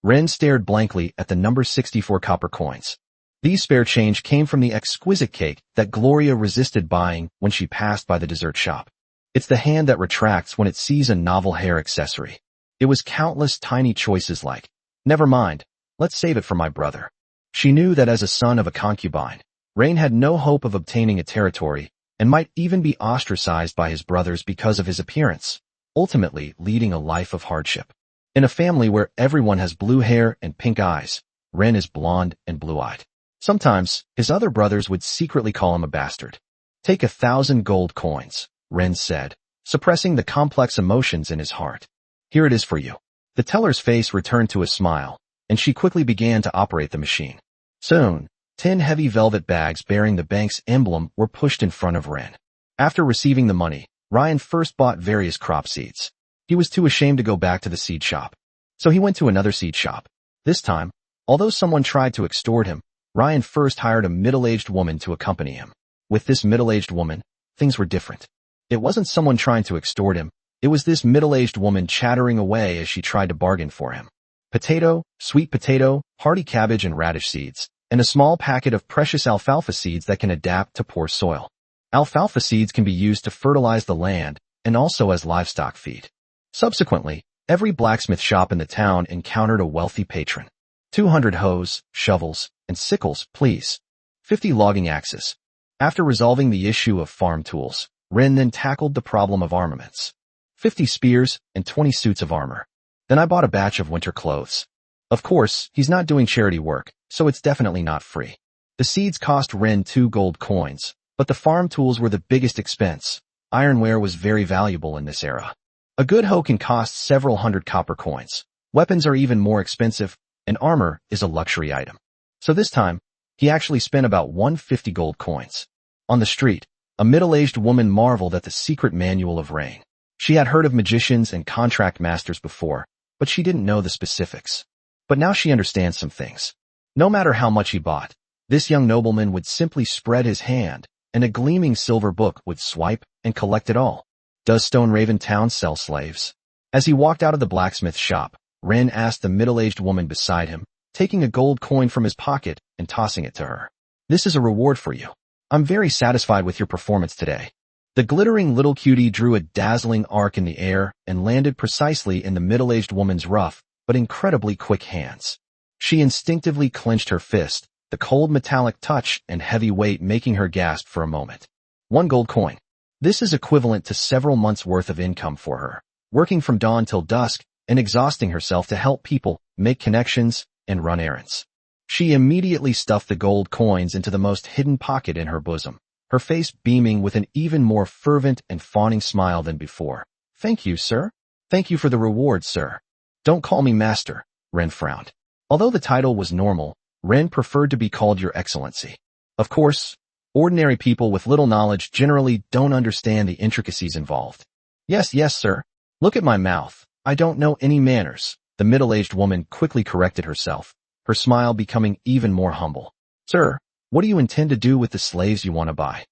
Ren stared blankly at the number 64 copper coins. These spare change came from the exquisite cake that Gloria resisted buying when she passed by the dessert shop. It's the hand that retracts when it sees a novel hair accessory. It was countless tiny choices like, "Never mind, let's save it for my brother." She knew that as a son of a concubine, Rain had no hope of obtaining a territory and might even be ostracized by his brothers because of his appearance, ultimately leading a life of hardship. In a family where everyone has blue hair and pink eyes, Ren is blonde and blue-eyed. Sometimes, his other brothers would secretly call him a bastard. "Take 1,000 gold coins," Ren said, suppressing the complex emotions in his heart. "Here it is for you." The teller's face returned to a smile, and she quickly began to operate the machine. Soon, 10 heavy velvet bags bearing the bank's emblem were pushed in front of Ren. After receiving the money, Ryan first bought various crop seeds. He was too ashamed to go back to the seed shop. So he went to another seed shop. This time, although someone tried to extort him, Ryan first hired a middle-aged woman to accompany him. With this middle-aged woman, things were different. It wasn't someone trying to extort him, it was this middle-aged woman chattering away as she tried to bargain for him. Potato, sweet potato, hardy cabbage and radish seeds, and a small packet of precious alfalfa seeds that can adapt to poor soil. Alfalfa seeds can be used to fertilize the land and also as livestock feed. Subsequently, every blacksmith shop in the town encountered a wealthy patron. 200 hoes, shovels, and sickles, please. 50 logging axes. After resolving the issue of farm tools, Ren then tackled the problem of armaments. 50 spears and 20 suits of armor. Then I bought a batch of winter clothes. Of course, he's not doing charity work, so it's definitely not free. The seeds cost Ren 2 gold coins, but the farm tools were the biggest expense. Ironware was very valuable in this era. A good hoe can cost several hundred copper coins. Weapons are even more expensive, and armor is a luxury item. So this time, he actually spent about 150 gold coins. On the street, a middle-aged woman marveled at the secret manual of Rain. She had heard of magicians and contract masters before, but she didn't know the specifics. But now she understands some things. No matter how much he bought, this young nobleman would simply spread his hand, and a gleaming silver book would swipe and collect it all. Does Stone Raven Town sell slaves? As he walked out of the blacksmith shop, Ren asked the middle-aged woman beside him, taking a gold coin from his pocket and tossing it to her. "This is a reward for you. I'm very satisfied with your performance today." The glittering little cutie drew a dazzling arc in the air and landed precisely in the middle-aged woman's rough, but incredibly quick hands. She instinctively clenched her fist, the cold metallic touch and heavy weight making her gasp for a moment. 1 gold coin. This is equivalent to several months' worth of income for her, working from dawn till dusk and exhausting herself to help people, make connections, and run errands. She immediately stuffed the gold coins into the most hidden pocket in her bosom, her face beaming with an even more fervent and fawning smile than before. "Thank you, sir. Thank you for the reward, sir." "Don't call me master," Ren frowned. Although the title was normal, Ren preferred to be called Your Excellency. Of course, ordinary people with little knowledge generally don't understand the intricacies involved. Yes, sir. Look at my mouth. I don't know any manners." The middle-aged woman quickly corrected herself, her smile becoming even more humble. "Sir, what do you intend to do with the slaves you want to buy?"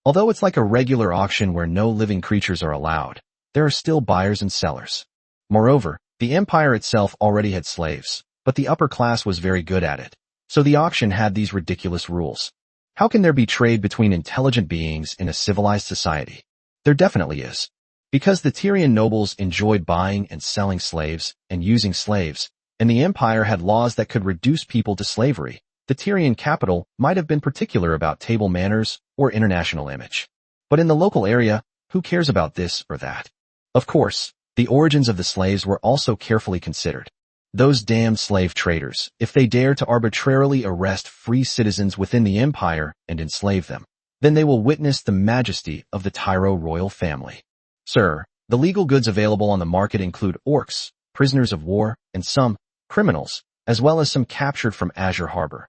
Although it's like a regular auction where no living creatures are allowed, there are still buyers and sellers. Moreover, the empire itself already had slaves, but the upper class was very good at it. So the auction had these ridiculous rules. How can there be trade between intelligent beings in a civilized society? There definitely is. Because the Tyrian nobles enjoyed buying and selling slaves and using slaves, and the empire had laws that could reduce people to slavery, the Tyrian capital might have been particular about table manners or international image. But in the local area, who cares about this or that? Of course, the origins of the slaves were also carefully considered. Those damned slave traders, if they dare to arbitrarily arrest free citizens within the empire and enslave them, then they will witness the majesty of the Tyro royal family. "Sir, the legal goods available on the market include orcs, prisoners of war, and some criminals, as well as some captured from Azure Harbor.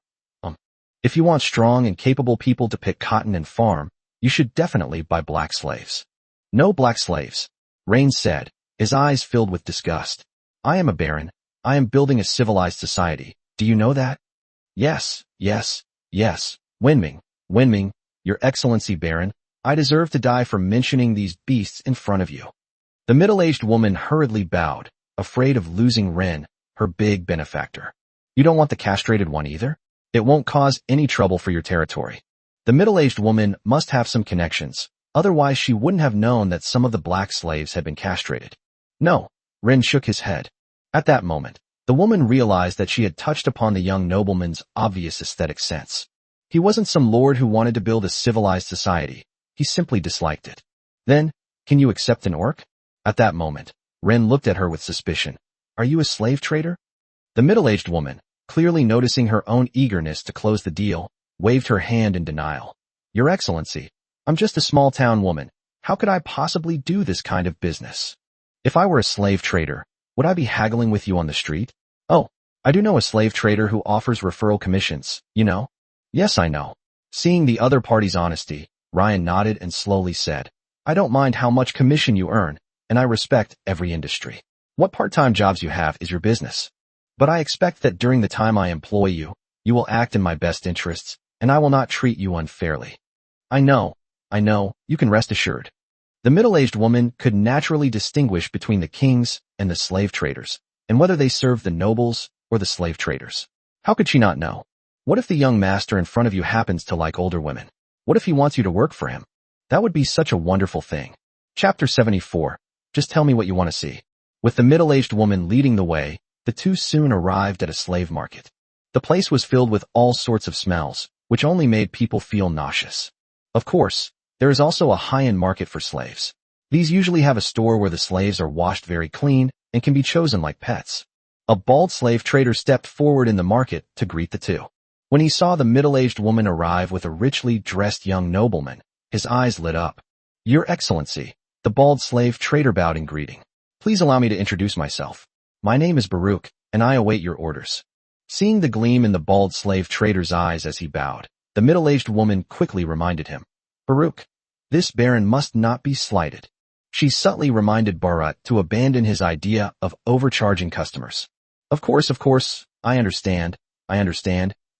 If you want strong and capable people to pick cotton and farm, you should definitely buy black slaves." "No black slaves," Rain said, his eyes filled with disgust. "I am a baron. I am building a civilized society. Do you know that?" Yes, Yes, Wenming, Wenming, Your Excellency Baron, I deserve to die for mentioning these beasts in front of you. The middle-aged woman hurriedly bowed, afraid of losing Ren, her big benefactor. You don't want the castrated one either? It won't cause any trouble for your territory. The middle-aged woman must have some connections, otherwise she wouldn't have known that some of the black slaves had been castrated. No, Ren shook his head. At that moment, the woman realized that she had touched upon the young nobleman's obvious aesthetic sense. He wasn't some lord who wanted to build a civilized society. He simply disliked it. Then, can you accept an orc? At that moment, Ren looked at her with suspicion. Are you a slave trader? The middle-aged woman, clearly noticing her own eagerness to close the deal, waved her hand in denial. Your Excellency, I'm just a small-town woman. How could I possibly do this kind of business? If I were a slave trader, would I be haggling with you on the street? Oh, I do know a slave trader who offers referral commissions, you know? Yes, I know. Seeing the other party's honesty, Ryan nodded and slowly said, I don't mind how much commission you earn, and I respect every industry. What part-time jobs you have is your business. But I expect that during the time I employ you, you will act in my best interests, and I will not treat you unfairly. I know, you can rest assured. The middle-aged woman could naturally distinguish between the kings and the slave traders, and whether they served the nobles or the slave traders. How could she not know? What if the young master in front of you happens to like older women? What if he wants you to work for him? That would be such a wonderful thing. Chapter 74. Just tell me what you want to see. With the middle-aged woman leading the way, the two soon arrived at a slave market. The place was filled with all sorts of smells, which only made people feel nauseous. Of course, there is also a high-end market for slaves. These usually have a store where the slaves are washed very clean and can be chosen like pets. A bald slave trader stepped forward in the market to greet the two. When he saw the middle-aged woman arrive with a richly dressed young nobleman, his eyes lit up. Your Excellency, the bald slave trader bowed in greeting. Please allow me to introduce myself. My name is Baruch, and I await your orders. Seeing the gleam in the bald slave trader's eyes as he bowed, the middle-aged woman quickly reminded him. Baruch, this baron must not be slighted. She subtly reminded Barut to abandon his idea of overcharging customers. Of course, I understand,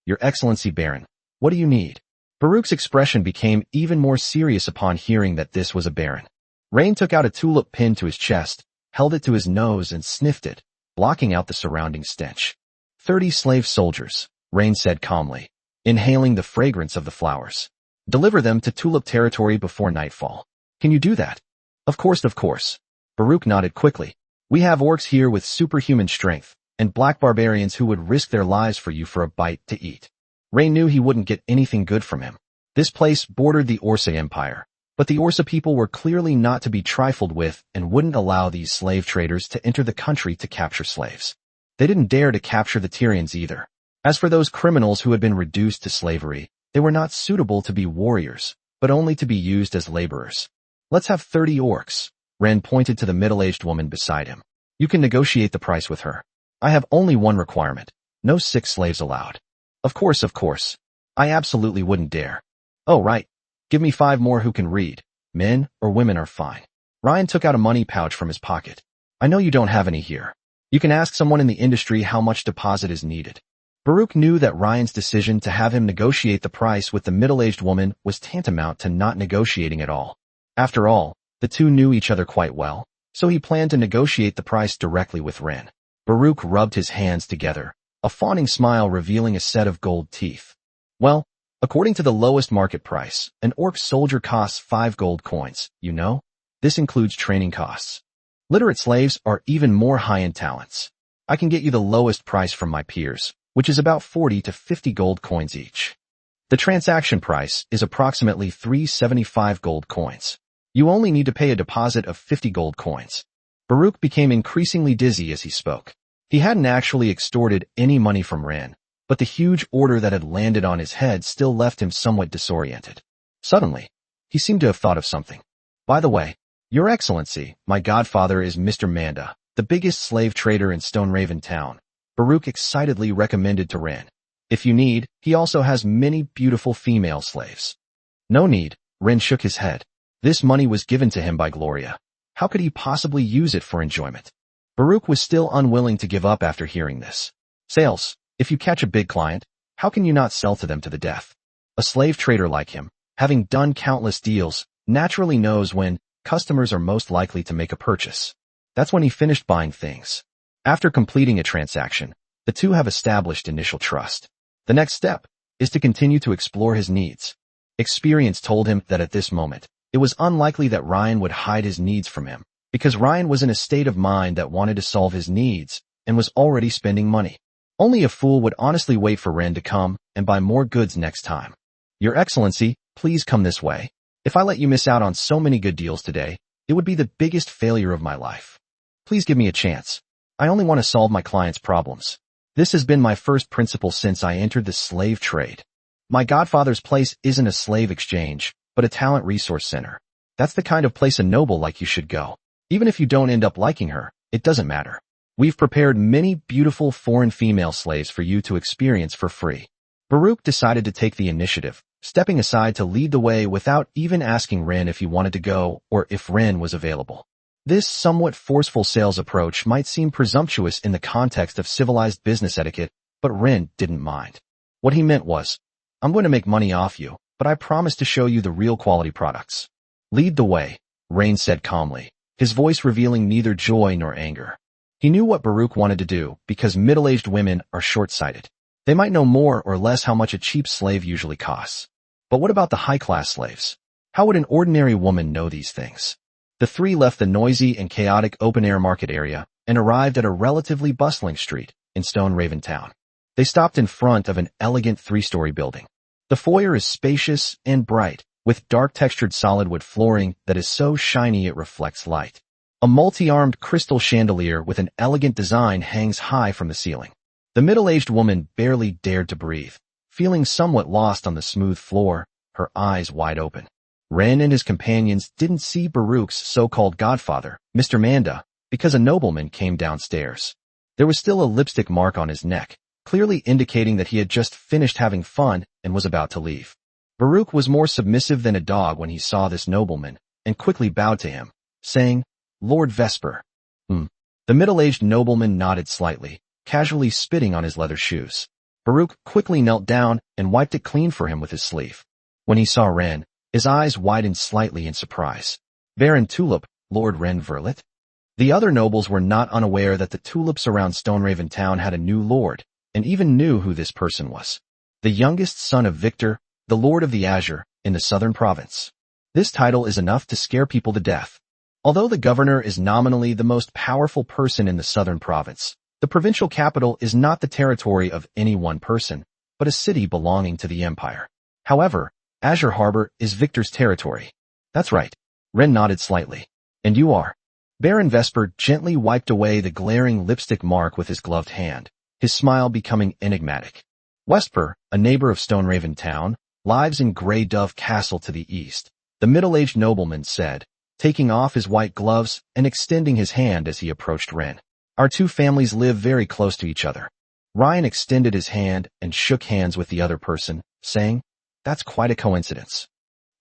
Your Excellency Baron. What do you need? Baruch's expression became even more serious upon hearing that this was a baron. Rain took out a tulip pin to his chest, held it to his nose and sniffed it, blocking out the surrounding stench. 30 slave soldiers, Rain said calmly, inhaling the fragrance of the flowers. Deliver them to tulip territory before nightfall. Can you do that? Of course. Baruch nodded quickly. We have orcs here with superhuman strength, and black barbarians who would risk their lives for you for a bite to eat. Rain knew he wouldn't get anything good from him. This place bordered the Orsa Empire, but the Orsa people were clearly not to be trifled with and wouldn't allow these slave traders to enter the country to capture slaves. They didn't dare to capture the Tyrians either. As for those criminals who had been reduced to slavery, they were not suitable to be warriors, but only to be used as laborers. Let's have 30 orcs. Ren pointed to the middle-aged woman beside him. You can negotiate the price with her. I have only one requirement. No 6 slaves allowed. Of course. I absolutely wouldn't dare. Oh, right. Give me 5 more who can read. Men or women are fine. Ryan took out a money pouch from his pocket. I know you don't have any here. You can ask someone in the industry how much deposit is needed. Baruch knew that Ryan's decision to have him negotiate the price with the middle-aged woman was tantamount to not negotiating at all. After all, the two knew each other quite well, so he planned to negotiate the price directly with Ren. Baruch rubbed his hands together, a fawning smile revealing a set of gold teeth. Well, according to the lowest market price, an orc soldier costs 5 gold coins, you know? This includes training costs. Literate slaves are even more high-end talents. I can get you the lowest price from my peers, which is about 40 to 50 gold coins each. The transaction price is approximately 375 gold coins. You only need to pay a deposit of 50 gold coins. Baruch became increasingly dizzy as he spoke. He hadn't actually extorted any money from Ren, but the huge order that had landed on his head still left him somewhat disoriented. Suddenly, he seemed to have thought of something. By the way, Your Excellency, my godfather is Mr. Manda, the biggest slave trader in Stoneraven Town. Baruch excitedly recommended to Ren. If you need, he also has many beautiful female slaves. No need, Ren shook his head. This money was given to him by Gloria. How could he possibly use it for enjoyment? Baruch was still unwilling to give up after hearing this. Sales, if you catch a big client, How can you not sell to them to the death? A slave trader like him, having done countless deals, naturally knows when customers are most likely to make a purchase. That's when he finished buying things. After completing a transaction, the two have established initial trust. The next step is to continue to explore his needs. Experience told him that at this moment, it was unlikely that Ryan would hide his needs from him, because Ryan was in a state of mind that wanted to solve his needs and was already spending money. Only a fool would honestly wait for Ren to come and buy more goods next time. Your Excellency, please come this way. If I let you miss out on so many good deals today, it would be the biggest failure of my life. Please give me a chance. I only want to solve my clients' problems. This has been my first principle since I entered the slave trade. My godfather's place isn't a slave exchange, but a talent resource center. That's the kind of place a noble like you should go. Even if you don't end up liking her, it doesn't matter. We've prepared many beautiful foreign female slaves for you to experience for free. Baruch decided to take the initiative, stepping aside to lead the way without even asking Ren if he wanted to go or if Ren was available. This somewhat forceful sales approach might seem presumptuous in the context of civilized business etiquette, but Ren didn't mind. What he meant was, I'm going to make money off you, but I promise to show you the real quality products. Lead the way, Ren said calmly, his voice revealing neither joy nor anger. He knew what Baruch wanted to do because middle-aged women are short-sighted. They might know more or less how much a cheap slave usually costs. But what about the high-class slaves? How would an ordinary woman know these things? The three left the noisy and chaotic open-air market area and arrived at a relatively bustling street in Stone Raven Town. They stopped in front of an elegant three-story building. The foyer is spacious and bright, with dark-textured solid wood flooring that is so shiny it reflects light. A multi-armed crystal chandelier with an elegant design hangs high from the ceiling. The middle-aged woman barely dared to breathe, feeling somewhat lost on the smooth floor, her eyes wide open. Ren and his companions didn't see Baruch's so-called godfather, Mr. Manda, because a nobleman came downstairs. There was still a lipstick mark on his neck, clearly indicating that he had just finished having fun and was about to leave. Baruch was more submissive than a dog when he saw this nobleman, and quickly bowed to him, saying, Lord Vesper. The middle-aged nobleman nodded slightly, casually spitting on his leather shoes. Baruch quickly knelt down and wiped it clean for him with his sleeve. When he saw Ren, his eyes widened slightly in surprise. Baron Tulip, Lord Ren Verlet? The other nobles were not unaware that the tulips around Stoneraven Town had a new lord, and even knew who this person was. The youngest son of Victor, the Lord of the Azure, in the southern province. This title is enough to scare people to death. Although the governor is nominally the most powerful person in the southern province, the provincial capital is not the territory of any one person, but a city belonging to the empire. However, Azure Harbor is Victor's territory. That's right. Ren nodded slightly. And you are? Baron Vesper gently wiped away the glaring lipstick mark with his gloved hand, his smile becoming enigmatic. Vesper, a neighbor of Stoneraven Town, lives in Grey Dove Castle to the east, the middle-aged nobleman said, taking off his white gloves and extending his hand as he approached Ren. Our two families live very close to each other. Ryan extended his hand and shook hands with the other person, saying, That's quite a coincidence.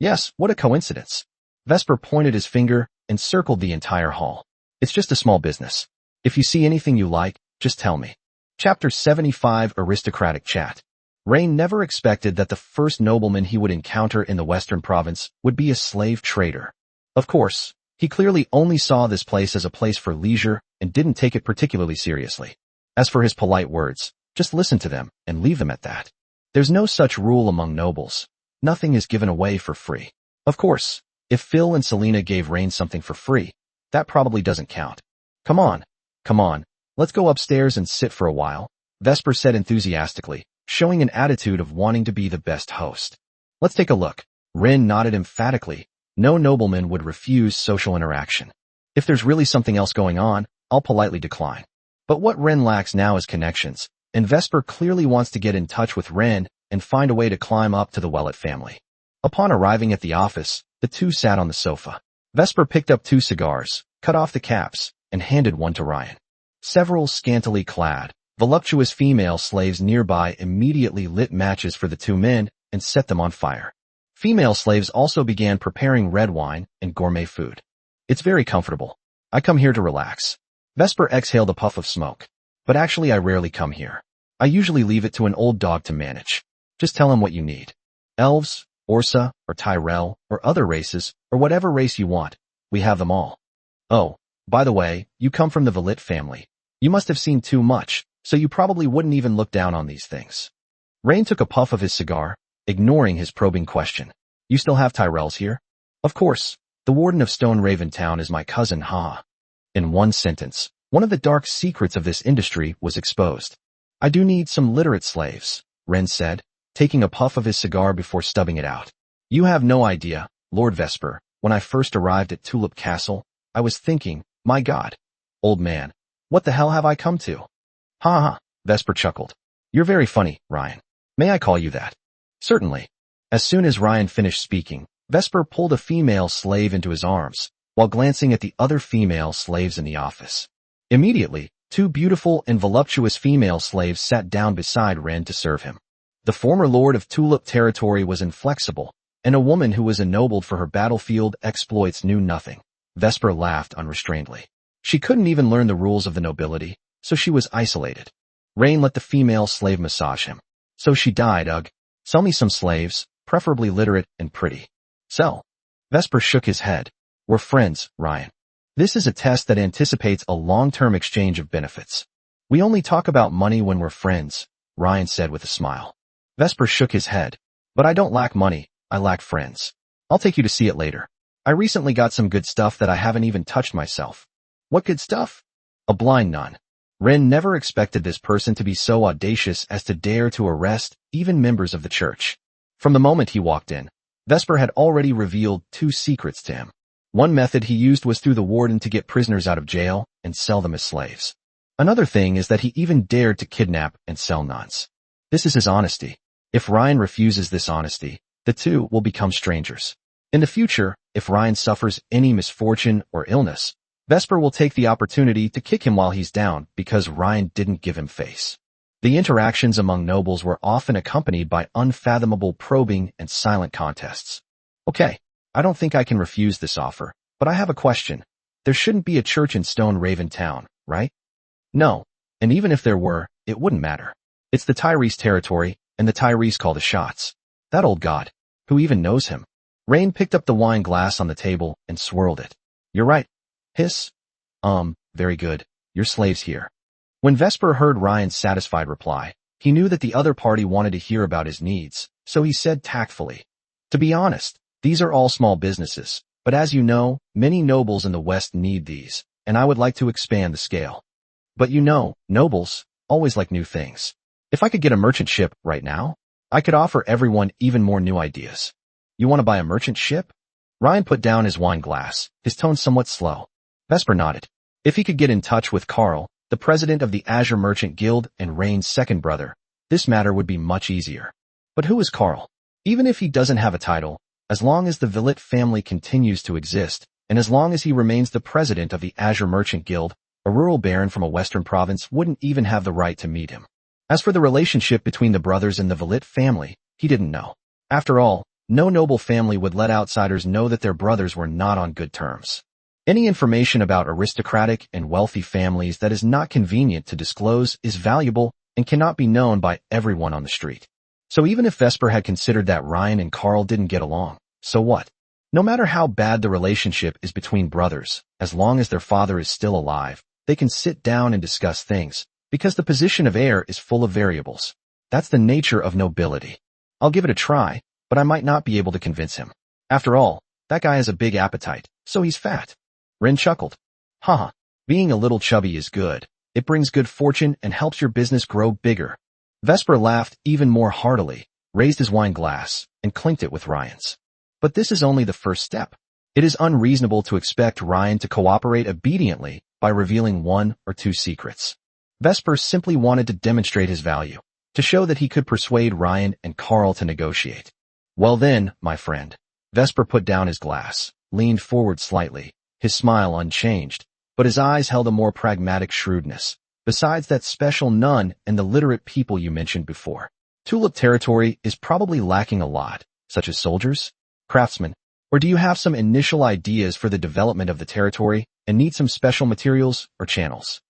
Yes, what a coincidence. Vesper pointed his finger and circled the entire hall. It's just a small business. If you see anything you like, just tell me. Chapter 75 Aristocratic Chat. Rain never expected that the first nobleman he would encounter in the western province would be a slave trader. Of course, he clearly only saw this place as a place for leisure and didn't take it particularly seriously. As for his polite words, just listen to them and leave them at that. There's no such rule among nobles. Nothing is given away for free. Of course, if Phil and Selena gave Rain something for free, that probably doesn't count. Come on, let's go upstairs and sit for a while, Vesper said enthusiastically, showing an attitude of wanting to be the best host. Let's take a look. Ren nodded emphatically. No nobleman would refuse social interaction. If there's really something else going on, I'll politely decline. But what Ren lacks now is connections, and Vesper clearly wants to get in touch with Ren and find a way to climb up to the Wellet family. Upon arriving at the office, the two sat on the sofa. Vesper picked up 2 cigars, cut off the caps, and handed one to Ryan. Several scantily clad, voluptuous female slaves nearby immediately lit matches for the 2 men and set them on fire. Female slaves also began preparing red wine and gourmet food. It's very comfortable. I come here to relax. Vesper exhaled a puff of smoke. But actually I rarely come here. I usually leave it to an old dog to manage. Just tell him what you need. Elves, Orsa, or Tyrell, or other races, or whatever race you want. We have them all. Oh, by the way, you come from the Velit family. You must have seen too much, so you probably wouldn't even look down on these things. Rain took a puff of his cigar, ignoring his probing question. You still have Tyrells here? Of course. The warden of Stone Raven Town is my cousin Ha. In one sentence, one of the dark secrets of this industry was exposed. I do need some literate slaves, Ren said, taking a puff of his cigar before stubbing it out. You have no idea, Lord Vesper, when I first arrived at Tulip Castle, I was thinking, my God, old man, what the hell have I come to? Ha ha, Vesper chuckled. You're very funny, Ryan. May I call you that? Certainly. As soon as Ryan finished speaking, Vesper pulled a female slave into his arms, while glancing at the other female slaves in the office. Immediately, two beautiful and voluptuous female slaves sat down beside Ren to serve him. The former lord of Tulip territory was inflexible, and a woman who was ennobled for her battlefield exploits knew nothing. Vesper laughed unrestrainedly. She couldn't even learn the rules of the nobility, so she was isolated. Rain let the female slave massage him. So she died, ugh. Sell me some slaves, preferably literate and pretty. Sell. Vesper shook his head. We're friends, Ryan. This is a test that anticipates a long-term exchange of benefits. We only talk about money when we're friends, Ryan said with a smile. Vesper shook his head. But I don't lack money, I lack friends. I'll take you to see it later. I recently got some good stuff that I haven't even touched myself. What good stuff? A blind nun. Ren never expected this person to be so audacious as to dare to arrest even members of the church. From the moment he walked in, Vesper had already revealed two secrets to him. One method he used was through the warden to get prisoners out of jail and sell them as slaves. Another thing is that he even dared to kidnap and sell nuns. This is his honesty. If Ryan refuses this honesty, the two will become strangers. In the future, if Ryan suffers any misfortune or illness, Vesper will take the opportunity to kick him while he's down because Ryan didn't give him face. The interactions among nobles were often accompanied by unfathomable probing and silent contests. Okay, I don't think I can refuse this offer, but I have a question. There shouldn't be a church in Stone Raven Town, right? No, and even if there were, it wouldn't matter. It's the Tyrese territory, and the Tyrese call the shots. That old god. Who even knows him? Rain picked up the wine glass on the table and swirled it. You're right. Hiss. Very good. Your slave's here. When Vesper heard Ryan's satisfied reply, he knew that the other party wanted to hear about his needs, so he said tactfully, to be honest, these are all small businesses, but as you know, many nobles in the West need these, and I would like to expand the scale. But you know, nobles always like new things. If I could get a merchant ship right now, I could offer everyone even more new ideas. You want to buy a merchant ship? Ryan put down his wine glass, his tone somewhat slow. Vesper nodded. If he could get in touch with Carl, the president of the Azure Merchant Guild and Rain's second brother, this matter would be much easier. But who is Carl? Even if he doesn't have a title, as long as the Velit family continues to exist, and as long as he remains the president of the Azure Merchant Guild, a rural baron from a western province wouldn't even have the right to meet him. As for the relationship between the brothers and the Velit family, he didn't know. After all, no noble family would let outsiders know that their brothers were not on good terms. Any information about aristocratic and wealthy families that is not convenient to disclose is valuable and cannot be known by everyone on the street. So even if Vesper had considered that Ryan and Carl didn't get along, so what? No matter how bad the relationship is between brothers, as long as their father is still alive, they can sit down and discuss things, because the position of heir is full of variables. That's the nature of nobility. I'll give it a try, but I might not be able to convince him. After all, that guy has a big appetite, so he's fat. Ren chuckled. Haha, being a little chubby is good. It brings good fortune and helps your business grow bigger. Vesper laughed even more heartily, raised his wine glass, and clinked it with Ryan's. But this is only the first step. It is unreasonable to expect Ryan to cooperate obediently by revealing one or two secrets. Vesper simply wanted to demonstrate his value, to show that he could persuade Ryan and Carl to negotiate. Well then, my friend. Vesper put down his glass, leaned forward slightly, his smile unchanged, but his eyes held a more pragmatic shrewdness. Besides that special nun and the literate people you mentioned before, Tulip territory is probably lacking a lot, such as soldiers, craftsmen, or do you have some initial ideas for the development of the territory and need some special materials or channels?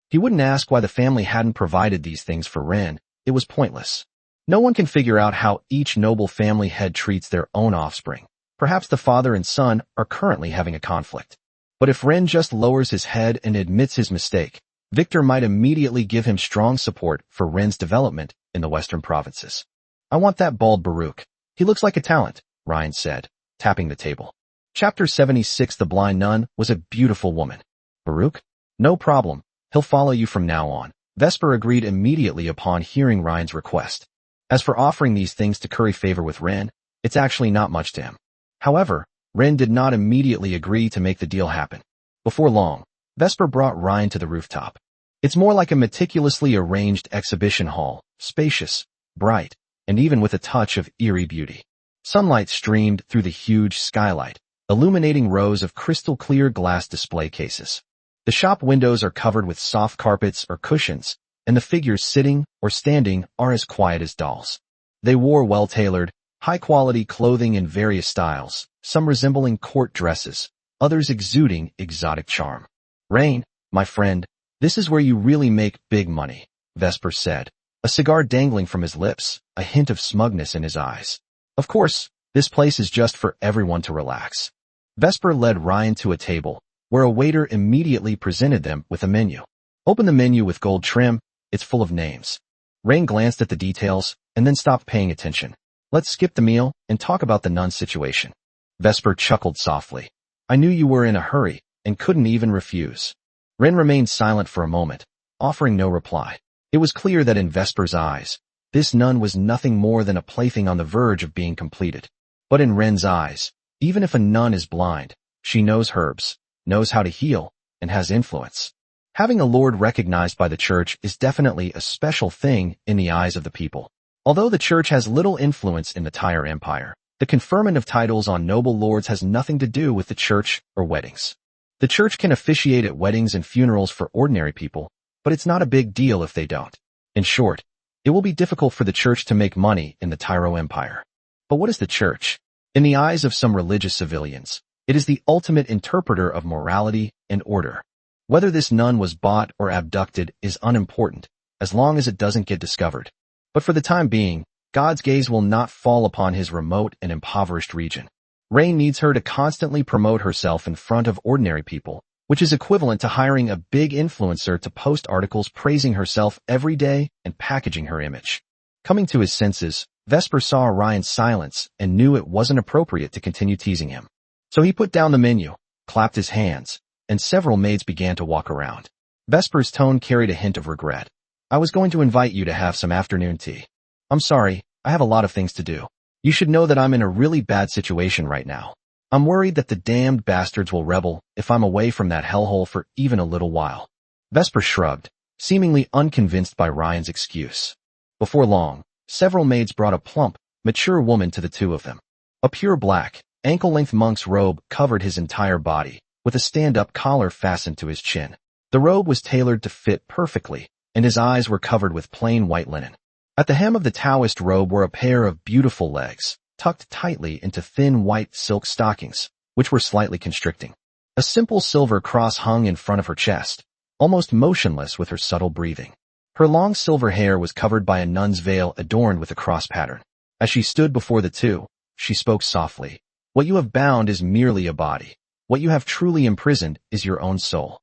He wouldn't ask why the family hadn't provided these things for Ren, it was pointless. No one can figure out how each noble family head treats their own offspring. Perhaps the father and son are currently having a conflict. But if Ren just lowers his head and admits his mistake, Victor might immediately give him strong support for Ren's development in the western provinces. I want that bald Baruch. He looks like a talent, Ryan said, tapping the table. Chapter 76. The blind nun was a beautiful woman. Baruch? No problem. He'll follow you from now on. Vesper agreed immediately upon hearing Ryan's request. As for offering these things to curry favor with Ren, it's actually not much to him. However, Ren did not immediately agree to make the deal happen. Before long, Vesper brought Ryan to the rooftop. It's more like a meticulously arranged exhibition hall, spacious, bright, and even with a touch of eerie beauty. Sunlight streamed through the huge skylight, illuminating rows of crystal-clear glass display cases. The shop windows are covered with soft carpets or cushions, and the figures sitting or standing are as quiet as dolls. They wore well-tailored, high-quality clothing in various styles, some resembling court dresses, others exuding exotic charm. Rain, my friend, this is where you really make big money, Vesper said, a cigar dangling from his lips, a hint of smugness in his eyes. Of course, this place is just for everyone to relax. Vesper led Ryan to a table, where a waiter immediately presented them with a menu. Open the menu with gold trim, it's full of names. Rain glanced at the details, and then stopped paying attention. Let's skip the meal and talk about the nun situation. Vesper chuckled softly. I knew you were in a hurry, and couldn't even refuse. Ren remained silent for a moment, offering no reply. It was clear that in Vesper's eyes, this nun was nothing more than a plaything on the verge of being completed. But in Ren's eyes, even if a nun is blind, she knows herbs, knows how to heal, and has influence. Having a lord recognized by the church is definitely a special thing in the eyes of the people. Although the church has little influence in the Tyre Empire, the conferment of titles on noble lords has nothing to do with the church or weddings. The church can officiate at weddings and funerals for ordinary people, but it's not a big deal if they don't. In short, it will be difficult for the church to make money in the Tyro Empire. But what is the church? In the eyes of some religious civilians, it is the ultimate interpreter of morality and order. Whether this nun was bought or abducted is unimportant, as long as it doesn't get discovered. But for the time being, God's gaze will not fall upon his remote and impoverished region. Rain needs her to constantly promote herself in front of ordinary people, which is equivalent to hiring a big influencer to post articles praising herself every day and packaging her image. Coming to his senses, Vesper saw Ryan's silence and knew it wasn't appropriate to continue teasing him. So he put down the menu, clapped his hands, and several maids began to walk around. Vesper's tone carried a hint of regret. I was going to invite you to have some afternoon tea. I'm sorry, I have a lot of things to do. You should know that I'm in a really bad situation right now. I'm worried that the damned bastards will rebel if I'm away from that hellhole for even a little while. Vesper shrugged, seemingly unconvinced by Ryan's excuse. Before long, several maids brought a plump, mature woman to the two of them. A pure black, ankle-length monk's robe covered his entire body, with a stand-up collar fastened to his chin. The robe was tailored to fit perfectly, and his eyes were covered with plain white linen. At the hem of the Taoist robe were a pair of beautiful legs, tucked tightly into thin white silk stockings, which were slightly constricting. A simple silver cross hung in front of her chest, almost motionless with her subtle breathing. Her long silver hair was covered by a nun's veil adorned with a cross pattern. As she stood before the two, she spoke softly. What you have bound is merely a body. What you have truly imprisoned is your own soul.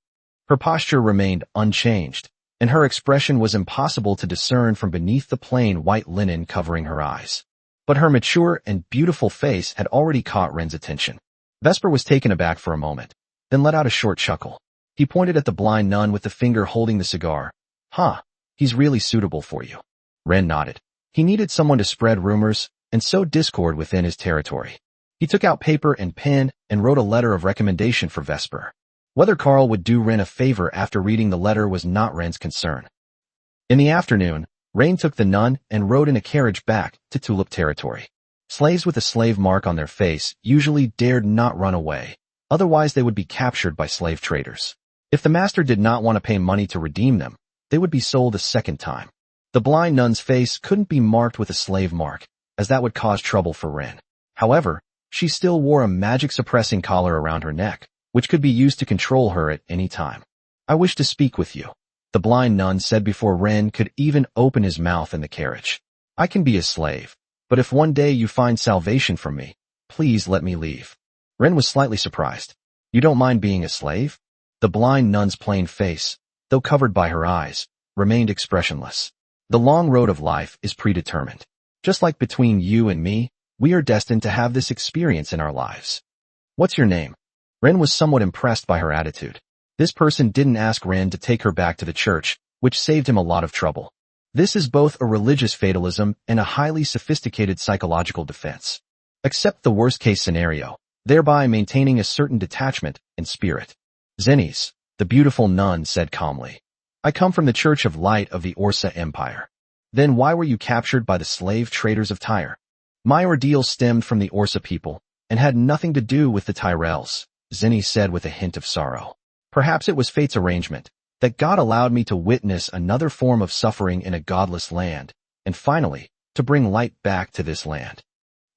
Her posture remained unchanged, and her expression was impossible to discern from beneath the plain white linen covering her eyes. But her mature and beautiful face had already caught Ren's attention. Vesper was taken aback for a moment, then let out a short chuckle. He pointed at the blind nun with the finger holding the cigar. He's really suitable for you. Ren nodded. He needed someone to spread rumors and sow discord within his territory. He took out paper and pen and wrote a letter of recommendation for Vesper. Whether Carl would do Ren a favor after reading the letter was not Ren's concern. In the afternoon, Rain took the nun and rode in a carriage back to Tulip territory. Slaves with a slave mark on their face usually dared not run away, otherwise they would be captured by slave traders. If the master did not want to pay money to redeem them, they would be sold a second time. The blind nun's face couldn't be marked with a slave mark, as that would cause trouble for Ren. However, she still wore a magic-suppressing collar around her neck, which could be used to control her at any time. I wish to speak with you. the blind nun said before Ren could even open his mouth in the carriage. I can be a slave, but if one day you find salvation from me, please let me leave. Ren was slightly surprised. You don't mind being a slave? The blind nun's plain face, though covered by her eyes, remained expressionless. The long road of life is predetermined. Just like between you and me, we are destined to have this experience in our lives. What's your name? Ren was somewhat impressed by her attitude. This person didn't ask Ren to take her back to the church, which saved him a lot of trouble. This is both a religious fatalism and a highly sophisticated psychological defense. Accept the worst-case scenario, thereby maintaining a certain detachment and spirit. Zenis, the beautiful nun said calmly. I come from the Church of Light of the Orsa Empire. Then why were you captured by the slave traders of Tyre? My ordeal stemmed from the Orsa people, and had nothing to do with the Tyrells, Zenis said with a hint of sorrow. Perhaps it was fate's arrangement, that God allowed me to witness another form of suffering in a godless land, and finally, to bring light back to this land.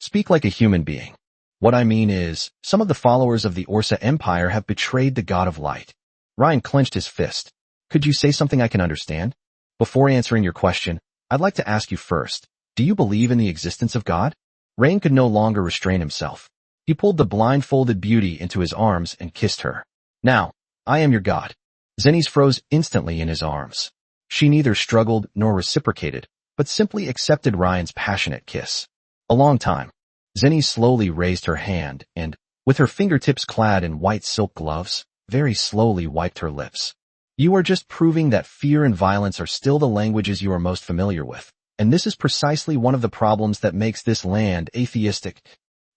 Speak like a human being. What I mean is, some of the followers of the Orsa Empire have betrayed the God of Light. Ryan clenched his fist. Could you say something I can understand? Before answering your question, I'd like to ask you first, do you believe in the existence of God? Rain could no longer restrain himself. He pulled the blindfolded beauty into his arms and kissed her. Now, I am your God. Zenis froze instantly in his arms. She neither struggled nor reciprocated, but simply accepted Ryan's passionate kiss. A long time. Zenis slowly raised her hand and, with her fingertips clad in white silk gloves, very slowly wiped her lips. You are just proving that fear and violence are still the languages you are most familiar with, and this is precisely one of the problems that makes this land atheistic.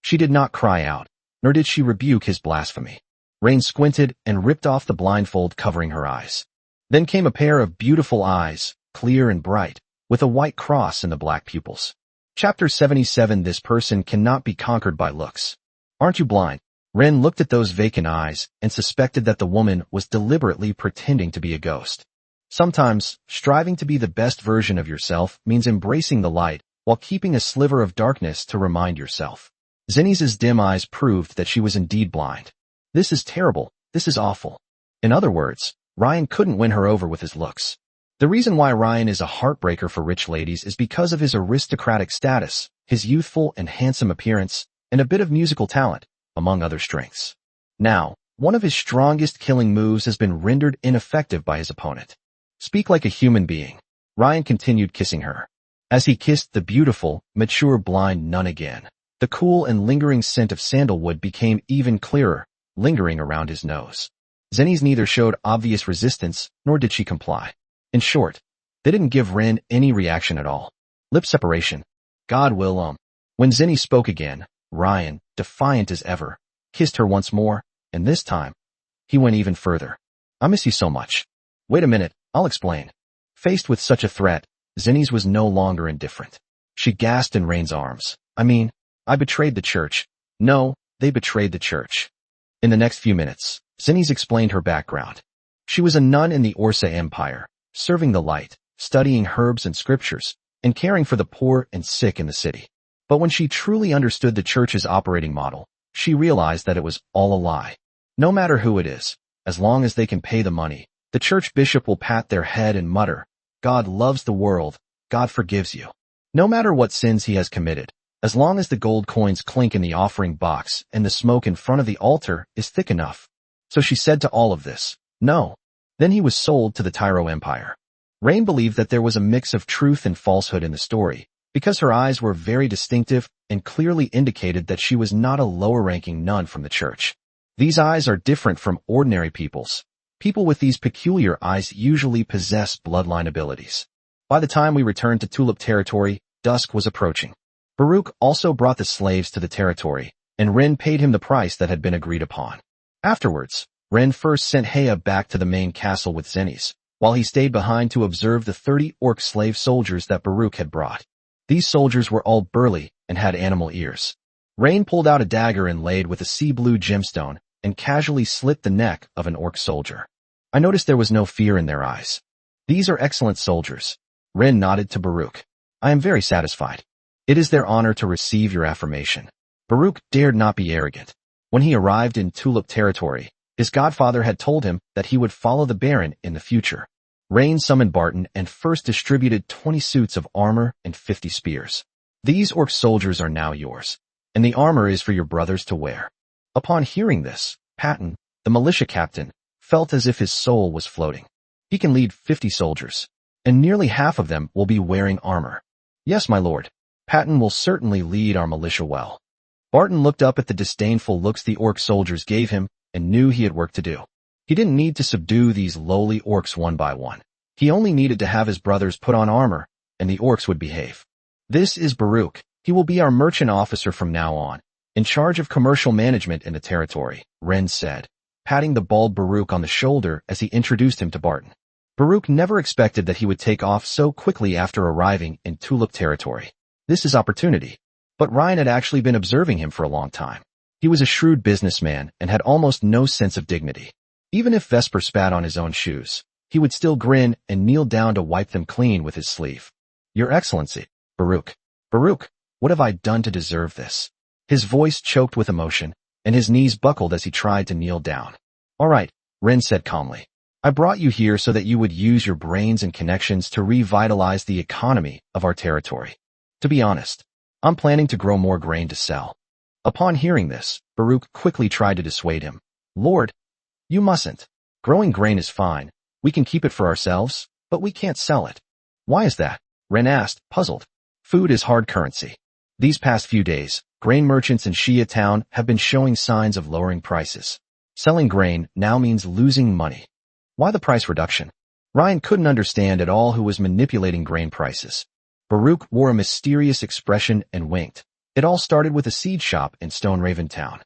She did not cry out, nor did she rebuke his blasphemy. Rain squinted and ripped off the blindfold covering her eyes. Then came a pair of beautiful eyes, clear and bright, with a white cross in the black pupils. Chapter 77. This person cannot be conquered by looks. Aren't you blind? Ren looked at those vacant eyes and suspected that the woman was deliberately pretending to be a ghost. Sometimes, striving to be the best version of yourself means embracing the light while keeping a sliver of darkness to remind yourself. Zenis's dim eyes proved that she was indeed blind. This is terrible. This is awful. In other words, Ryan couldn't win her over with his looks. The reason why Ryan is a heartbreaker for rich ladies is because of his aristocratic status, his youthful and handsome appearance, and a bit of musical talent, among other strengths. Now, one of his strongest killing moves has been rendered ineffective by his opponent. Speak like a human being. Ryan continued kissing her. As he kissed the beautiful, mature blind nun again, the cool and lingering scent of sandalwood became even clearer, lingering around his nose. Zenis neither showed obvious resistance, nor did she comply. In short, they didn't give Ren any reaction at all. Lip separation. God will. When Zenis spoke again, Ryan, defiant as ever, kissed her once more, and this time, he went even further. I miss you so much. Wait a minute, I'll explain. Faced with such a threat, Zenis was no longer indifferent. She gasped in Rain's arms. I betrayed the church. No, they betrayed the church. In the next few minutes, Zenis explained her background. She was a nun in the Orsa Empire, serving the light, studying herbs and scriptures, and caring for the poor and sick in the city. But when she truly understood the church's operating model, she realized that it was all a lie. No matter who it is, as long as they can pay the money, the church bishop will pat their head and mutter, God loves the world, God forgives you. No matter what sins he has committed, as long as the gold coins clink in the offering box and the smoke in front of the altar is thick enough. So she said to all of this, no. Then he was sold to the Tyro Empire. Rain believed that there was a mix of truth and falsehood in the story, because her eyes were very distinctive and clearly indicated that she was not a lower-ranking nun from the church. These eyes are different from ordinary people's. People with these peculiar eyes usually possess bloodline abilities. By the time we returned to Tulip territory, dusk was approaching. Baruch also brought the slaves to the territory, and Ren paid him the price that had been agreed upon. Afterwards, Ren first sent Hea back to the main castle with Zenis, while he stayed behind to observe the 30 orc slave soldiers that Baruch had brought. These soldiers were all burly and had animal ears. Rain pulled out a dagger inlaid with a sea blue gemstone and casually slit the neck of an orc soldier. I noticed there was no fear in their eyes. These are excellent soldiers. Ren nodded to Baruch. I am very satisfied. It is their honor to receive your affirmation. Baruch dared not be arrogant. When he arrived in Tulip territory, his godfather had told him that he would follow the Baron in the future. Rain summoned Barton and first distributed 20 suits of armor and 50 spears. These orc soldiers are now yours, and the armor is for your brothers to wear. Upon hearing this, Patton, the militia captain, felt as if his soul was floating. He can lead 50 soldiers, and nearly half of them will be wearing armor. Yes, my lord, Patton will certainly lead our militia well. Barton looked up at the disdainful looks the orc soldiers gave him and knew he had work to do. He didn't need to subdue these lowly orcs one by one. He only needed to have his brothers put on armor, and the orcs would behave. This is Baruch. He will be our merchant officer from now on, in charge of commercial management in the territory, Ren said, patting the bald Baruch on the shoulder as he introduced him to Barton. Baruch never expected that he would take off so quickly after arriving in Tulip territory. This is opportunity. But Ryan had actually been observing him for a long time. He was a shrewd businessman and had almost no sense of dignity. Even if Vesper spat on his own shoes, he would still grin and kneel down to wipe them clean with his sleeve. Your Excellency, Baruch. Baruch, what have I done to deserve this? His voice choked with emotion, and his knees buckled as he tried to kneel down. All right, Ren said calmly. I brought you here so that you would use your brains and connections to revitalize the economy of our territory. To be honest, I'm planning to grow more grain to sell. Upon hearing this, Baruch quickly tried to dissuade him. Lord, you mustn't. Growing grain is fine. We can keep it for ourselves, but we can't sell it. Why is that? Ren asked, puzzled. Food is hard currency. These past few days, grain merchants in Shia Town have been showing signs of lowering prices. Selling grain now means losing money. Why the price reduction? Ryan couldn't understand at all who was manipulating grain prices. Baruch wore a mysterious expression and winked. It all started with a seed shop in Stoneraven Town.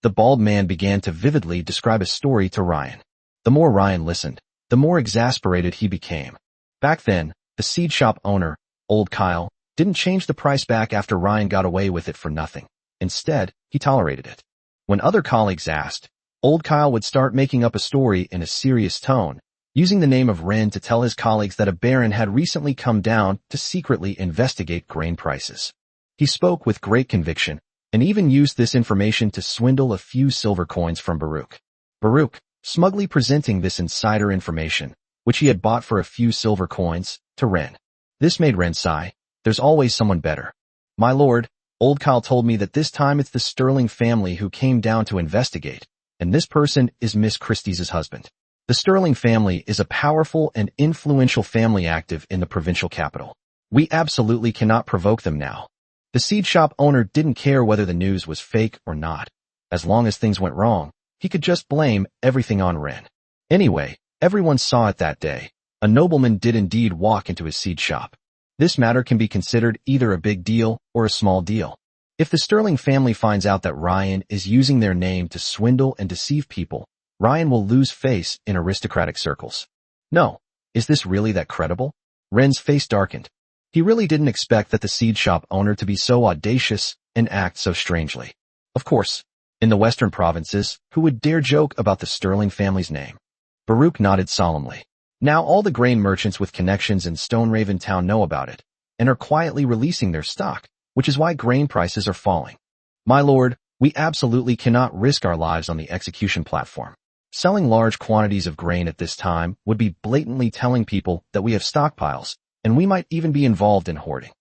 The bald man began to vividly describe a story to Ryan. The more Ryan listened, the more exasperated he became. Back then, the seed shop owner, Old Kyle, didn't change the price back after Ryan got away with it for nothing. Instead, he tolerated it. When other colleagues asked, Old Kyle would start making up a story in a serious tone, using the name of Ren to tell his colleagues that a baron had recently come down to secretly investigate grain prices. He spoke with great conviction, and even used this information to swindle a few silver coins from Baruch. Baruch, smugly presenting this insider information, which he had bought for a few silver coins, to Ren. This made Ren sigh. There's always someone better. My lord, Old Kyle told me that this time it's the Sterling family who came down to investigate, and this person is Miss Christie's husband. The Sterling family is a powerful and influential family active in the provincial capital. We absolutely cannot provoke them now. The seed shop owner didn't care whether the news was fake or not. As long as things went wrong, he could just blame everything on Ren. Anyway, everyone saw it that day. A nobleman did indeed walk into his seed shop. This matter can be considered either a big deal or a small deal. If the Sterling family finds out that Ryan is using their name to swindle and deceive people, Ryan will lose face in aristocratic circles. No, is this really that credible? Ren's face darkened. He really didn't expect that the seed shop owner to be so audacious and act so strangely. Of course, in the western provinces, who would dare joke about the Sterling family's name? Baruch nodded solemnly. Now all the grain merchants with connections in Stoneraven Town know about it, and are quietly releasing their stock, which is why grain prices are falling. My lord, we absolutely cannot risk our lives on the execution platform. Selling large quantities of grain at this time would be blatantly telling people that we have stockpiles, and we might even be involved in hoarding.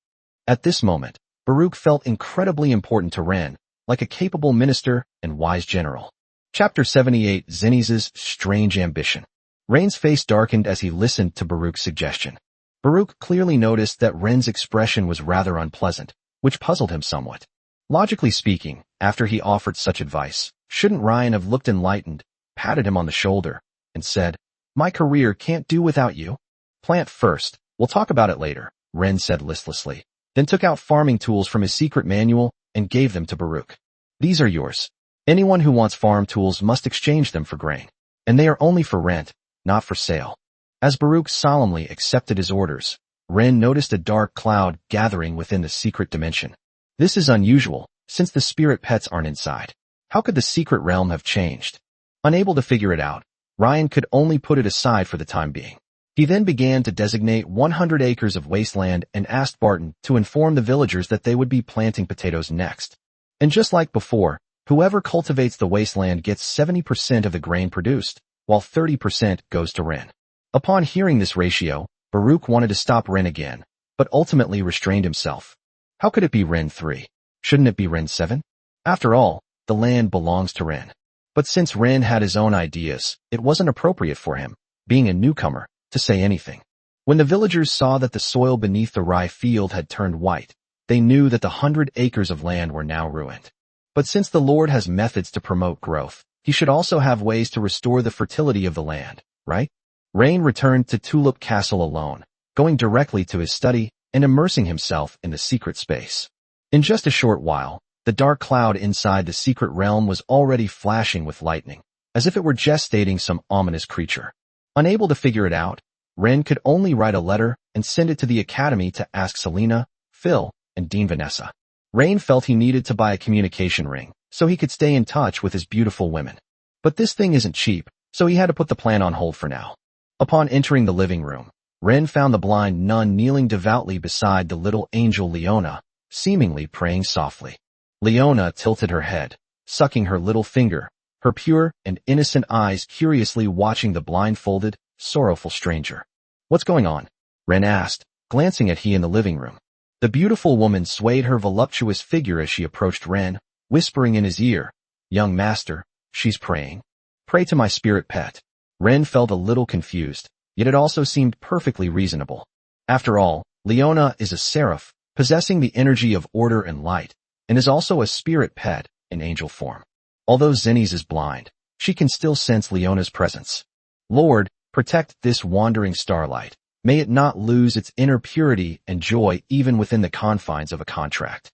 At this moment, Baruch felt incredibly important to Ren, like a capable minister and wise general. Chapter 78, Zinni's Strange Ambition. Ren's face darkened as he listened to Baruch's suggestion. Baruch clearly noticed that Ren's expression was rather unpleasant, which puzzled him somewhat. Logically speaking, after he offered such advice, shouldn't Ryan have looked enlightened, patted him on the shoulder, and said, My career can't do without you? Plant first, we'll talk about it later, Ren said listlessly, then took out farming tools from his secret manual and gave them to Baruch. These are yours. Anyone who wants farm tools must exchange them for grain, and they are only for rent, not for sale. As Baruch solemnly accepted his orders, Ren noticed a dark cloud gathering within the secret dimension. This is unusual, since the spirit pets aren't inside. How could the secret realm have changed? Unable to figure it out, Ryan could only put it aside for the time being. He then began to designate 100 acres of wasteland and asked Barton to inform the villagers that they would be planting potatoes next. And just like before, whoever cultivates the wasteland gets 70% of the grain produced, while 30% goes to Ren. Upon hearing this ratio, Baruch wanted to stop Ren again, but ultimately restrained himself. How could it be Ren 3? Shouldn't it be Ren 7? After all, the land belongs to Ren. But since Ren had his own ideas, it wasn't appropriate for him, being a newcomer, to say anything. When the villagers saw that the soil beneath the rye field had turned white, they knew that the 100 acres of land were now ruined. But since the Lord has methods to promote growth, he should also have ways to restore the fertility of the land, right? Rain returned to Tulip Castle alone, going directly to his study and immersing himself in the secret space. In just a short while, the dark cloud inside the secret realm was already flashing with lightning, as if it were gestating some ominous creature. Unable to figure it out, Ren could only write a letter and send it to the academy to ask Selena, Phil, and Dean Vanessa. Rain felt he needed to buy a communication ring, so he could stay in touch with his beautiful women. But this thing isn't cheap, so he had to put the plan on hold for now. Upon entering the living room, Ren found the blind nun kneeling devoutly beside the little angel Leona, seemingly praying softly. Leona tilted her head, sucking her little finger, her pure and innocent eyes curiously watching the blindfolded, sorrowful stranger. What's going on? Ren asked, glancing at he in the living room. The beautiful woman swayed her voluptuous figure as she approached Ren, whispering in his ear, Young master, she's praying. Pray to my spirit pet. Ren felt a little confused, yet it also seemed perfectly reasonable. After all, Leona is a seraph, possessing the energy of order and light, and is also a spirit pet in angel form. Although Zenny's is blind, she can still sense Leona's presence. Lord, protect this wandering starlight. May it not lose its inner purity and joy even within the confines of a contract.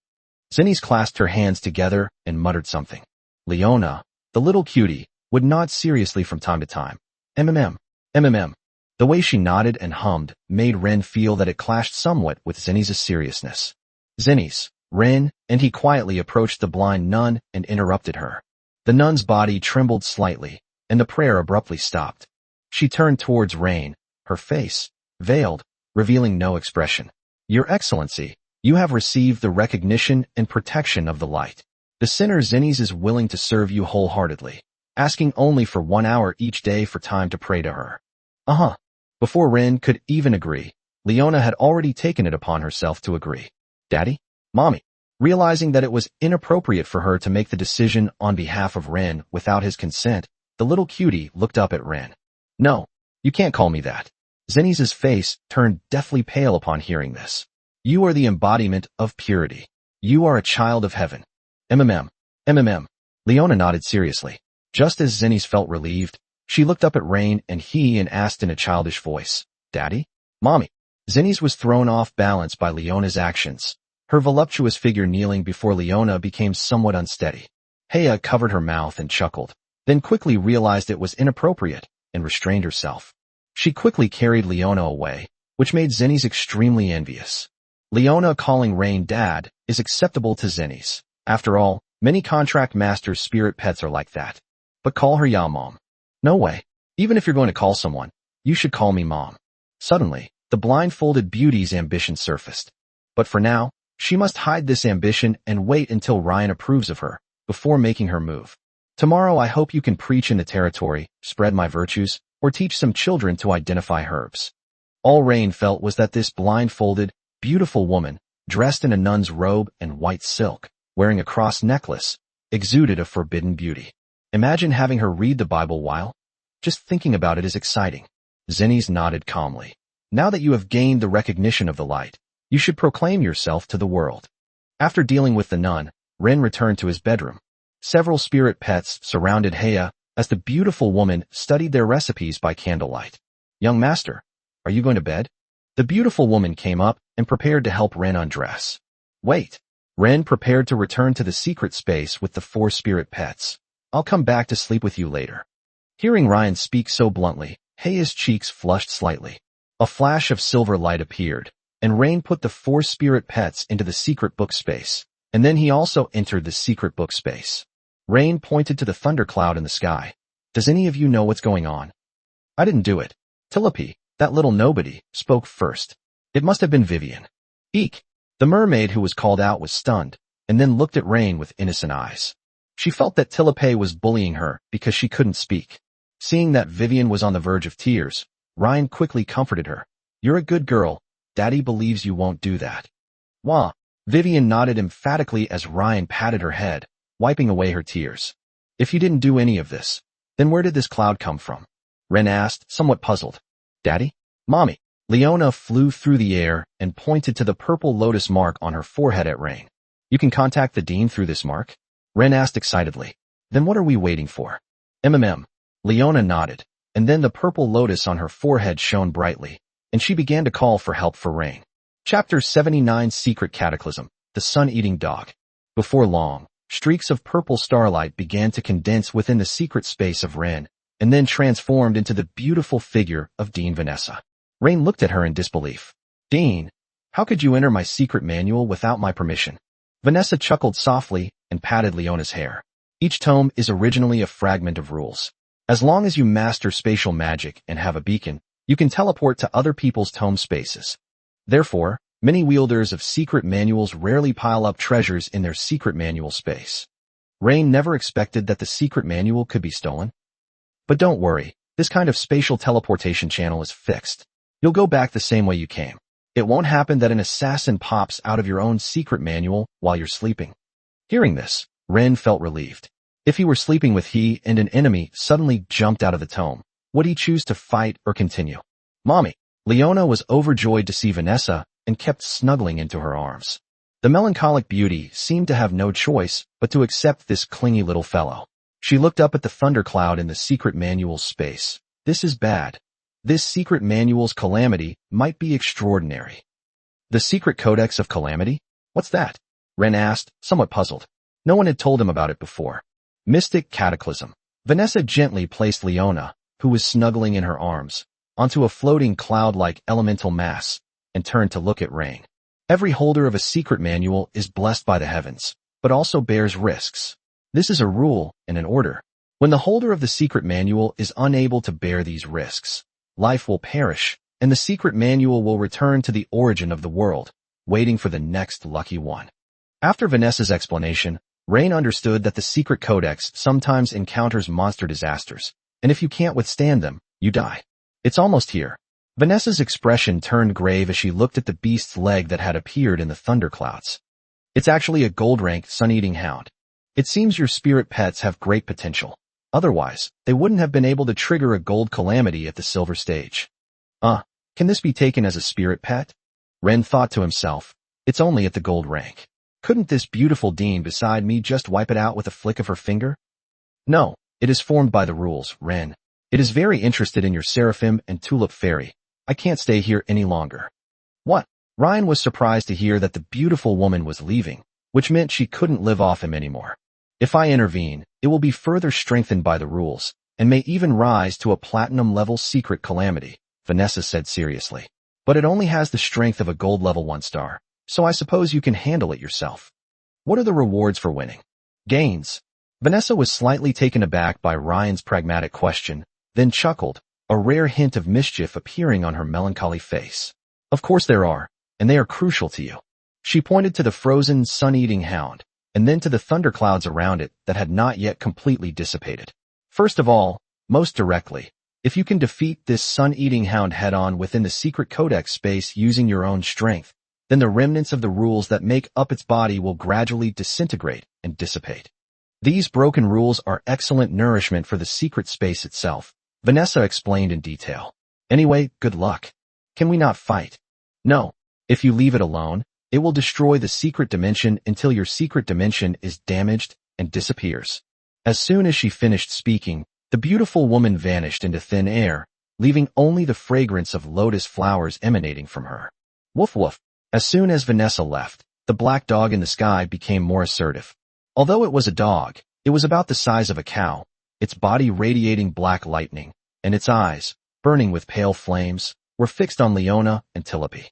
Zenny's clasped her hands together and muttered something. Leona, the little cutie, would nod seriously from time to time. MMM. The way she nodded and hummed made Ren feel that it clashed somewhat with Zenny's seriousness. Zenny's, Ren, and he quietly approached the blind nun and interrupted her. The nun's body trembled slightly, and the prayer abruptly stopped. She turned towards Rain, her face veiled, revealing no expression. Your Excellency, you have received the recognition and protection of the light. The sinner Zenny's is willing to serve you wholeheartedly, asking only for 1 hour each day for time to pray to her. Before Ren could even agree, Leona had already taken it upon herself to agree. Daddy? Mommy? Realizing that it was inappropriate for her to make the decision on behalf of Ren without his consent, the little cutie looked up at Ren. No, you can't call me that. Zenny's face turned deathly pale upon hearing this. You are the embodiment of purity. You are a child of heaven. MMM. Leona nodded seriously. Just as Zenny's felt relieved, she looked up at Rain and asked in a childish voice, Daddy? Mommy? Zenny's was thrown off balance by Leona's actions. Her voluptuous figure kneeling before Leona became somewhat unsteady. Heya covered her mouth and chuckled, then quickly realized it was inappropriate and restrained herself. She quickly carried Leona away, which made Zenny's extremely envious. Leona calling Rain Dad is acceptable to Zenny's. After all, many contract masters' spirit pets are like that. But call her Ya Mom. No way. Even if you're going to call someone, you should call me Mom. Suddenly, the blindfolded beauty's ambition surfaced. But for now, she must hide this ambition and wait until Ryan approves of her, before making her move. Tomorrow I hope you can preach in the territory, spread my virtues, or teach some children to identify herbs. All Rain felt was that this blindfolded, beautiful woman, dressed in a nun's robe and white silk, wearing a cross necklace, exuded a forbidden beauty. Imagine having her read the Bible while just thinking about it is exciting. Zenny's nodded calmly. Now that you have gained the recognition of the light, you should proclaim yourself to the world. After dealing with the nun, Ren returned to his bedroom. Several spirit pets surrounded Heya as the beautiful woman studied their recipes by candlelight. Young master, are you going to bed? The beautiful woman came up and prepared to help Ren undress. Wait. Ren prepared to return to the secret space with the 4 spirit pets. I'll come back to sleep with you later. Hearing Ryan speak so bluntly, Heya's cheeks flushed slightly. A flash of silver light appeared, and Rain put the 4 spirit pets into the secret book space, and then he also entered the secret book space. Rain pointed to the thundercloud in the sky. Does any of you know what's going on? I didn't do it. Tilope, that little nobody, spoke first. It must have been Vivian. Eek! The mermaid who was called out was stunned, and then looked at Rain with innocent eyes. She felt that Tilope was bullying her because she couldn't speak. Seeing that Vivian was on the verge of tears, Ryan quickly comforted her. You're a good girl. Daddy believes you won't do that. Wah. Vivian nodded emphatically as Ryan patted her head, wiping away her tears. If you didn't do any of this, then where did this cloud come from? Ren asked, somewhat puzzled. Daddy? Mommy. Leona flew through the air and pointed to the purple lotus mark on her forehead at Rain. You can contact the dean through this mark? Ren asked excitedly. Then what are we waiting for? Leona nodded, and then the purple lotus on her forehead shone brightly, and she began to call for help for Rain. Chapter 79 Secret Cataclysm, The Sun-Eating Dog. Before long, streaks of purple starlight began to condense within the secret space of Ren, and then transformed into the beautiful figure of Dean Vanessa. Rain looked at her in disbelief. Dean, how could you enter my secret manual without my permission? Vanessa chuckled softly and patted Leona's hair. Each tome is originally a fragment of rules. As long as you master spatial magic and have a beacon, you can teleport to other people's tome spaces. Therefore, many wielders of secret manuals rarely pile up treasures in their secret manual space. Rain never expected that the secret manual could be stolen. But don't worry, this kind of spatial teleportation channel is fixed. You'll go back the same way you came. It won't happen that an assassin pops out of your own secret manual while you're sleeping. Hearing this, Ren felt relieved. If he were sleeping with he and an enemy suddenly jumped out of the tome, would he choose to fight or continue? Mommy. Leona was overjoyed to see Vanessa and kept snuggling into her arms. The melancholic beauty seemed to have no choice but to accept this clingy little fellow. She looked up at the thundercloud in the secret manual's space. This is bad. This secret manual's calamity might be extraordinary. The secret codex of calamity? What's that? Ren asked, somewhat puzzled. No one had told him about it before. Mystic cataclysm. Vanessa gently placed Leona, who was snuggling in her arms, onto a floating cloud-like elemental mass, and turned to look at Rain. Every holder of a secret manual is blessed by the heavens, but also bears risks. This is a rule and an order. When the holder of the secret manual is unable to bear these risks, life will perish, and the secret manual will return to the origin of the world, waiting for the next lucky one. After Vanessa's explanation, Rain understood that the secret codex sometimes encounters monster disasters, and if you can't withstand them, you die. It's almost here. Vanessa's expression turned grave as she looked at the beast's leg that had appeared in the thunderclouds. It's actually a gold-ranked sun-eating hound. It seems your spirit pets have great potential. Otherwise, they wouldn't have been able to trigger a gold calamity at the silver stage. Can this be taken as a spirit pet? Ren thought to himself. It's only at the gold rank. Couldn't this beautiful Dean beside me just wipe it out with a flick of her finger? No, it is formed by the rules, Ren. It is very interested in your Seraphim and Tulip Fairy. I can't stay here any longer. What? Ryan was surprised to hear that the beautiful woman was leaving, which meant she couldn't live off him anymore. If I intervene, it will be further strengthened by the rules, and may even rise to a platinum-level secret calamity, Vanessa said seriously. But it only has the strength of a gold level 1 star, so I suppose you can handle it yourself. What are the rewards for winning? Gains. Vanessa was slightly taken aback by Ryan's pragmatic question, then chuckled, a rare hint of mischief appearing on her melancholy face. Of course there are, and they are crucial to you. She pointed to the frozen, sun-eating hound, and then to the thunderclouds around it that had not yet completely dissipated. First of all, most directly, if you can defeat this sun-eating hound head-on within the secret codex space using your own strength, then the remnants of the rules that make up its body will gradually disintegrate and dissipate. These broken rules are excellent nourishment for the secret space itself, Vanessa explained in detail. Anyway, good luck. Can we not fight? No. If you leave it alone, it will destroy the secret dimension until your secret dimension is damaged and disappears. As soon as she finished speaking, the beautiful woman vanished into thin air, leaving only the fragrance of lotus flowers emanating from her. Woof woof. As soon as Vanessa left, the black dog in the sky became more assertive. Although it was a dog, it was about the size of a cow, its body radiating black lightning, and its eyes, burning with pale flames, were fixed on Leona and Tilope.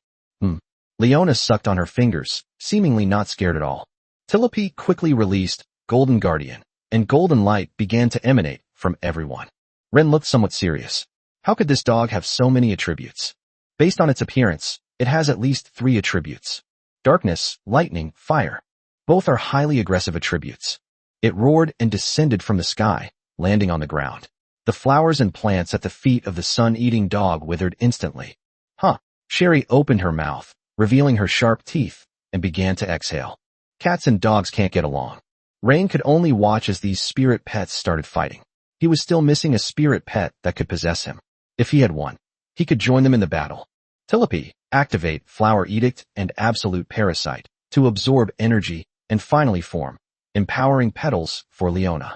Leona sucked on her fingers, seemingly not scared at all. Tilope quickly released Golden Guardian, and golden light began to emanate from everyone. Ren looked somewhat serious. How could this dog have so many attributes? Based on its appearance, it has at least 3 attributes. Darkness, lightning, fire. Both are highly aggressive attributes. It roared and descended from the sky, landing on the ground. The flowers and plants at the feet of the sun-eating dog withered instantly. Huh. Sherry opened her mouth, revealing her sharp teeth, and began to exhale. Cats and dogs can't get along. Rain could only watch as these spirit pets started fighting. He was still missing a spirit pet that could possess him. If he had one, he could join them in the battle. Telepy, activate Flower Edict and Absolute Parasite to absorb energy and finally form empowering petals for Leona.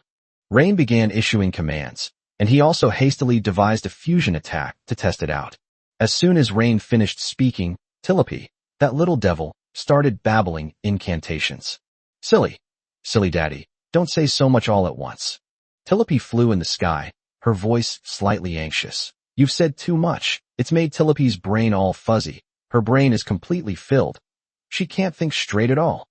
Rain began issuing commands, and he also hastily devised a fusion attack to test it out. As soon as Rain finished speaking, Telepy, that little devil, started babbling incantations. Silly daddy, don't say so much all at once. Telepy flew in the sky, her voice slightly anxious. You've said too much. It's made Telepy's brain all fuzzy. Her brain is completely filled. She can't think straight at all.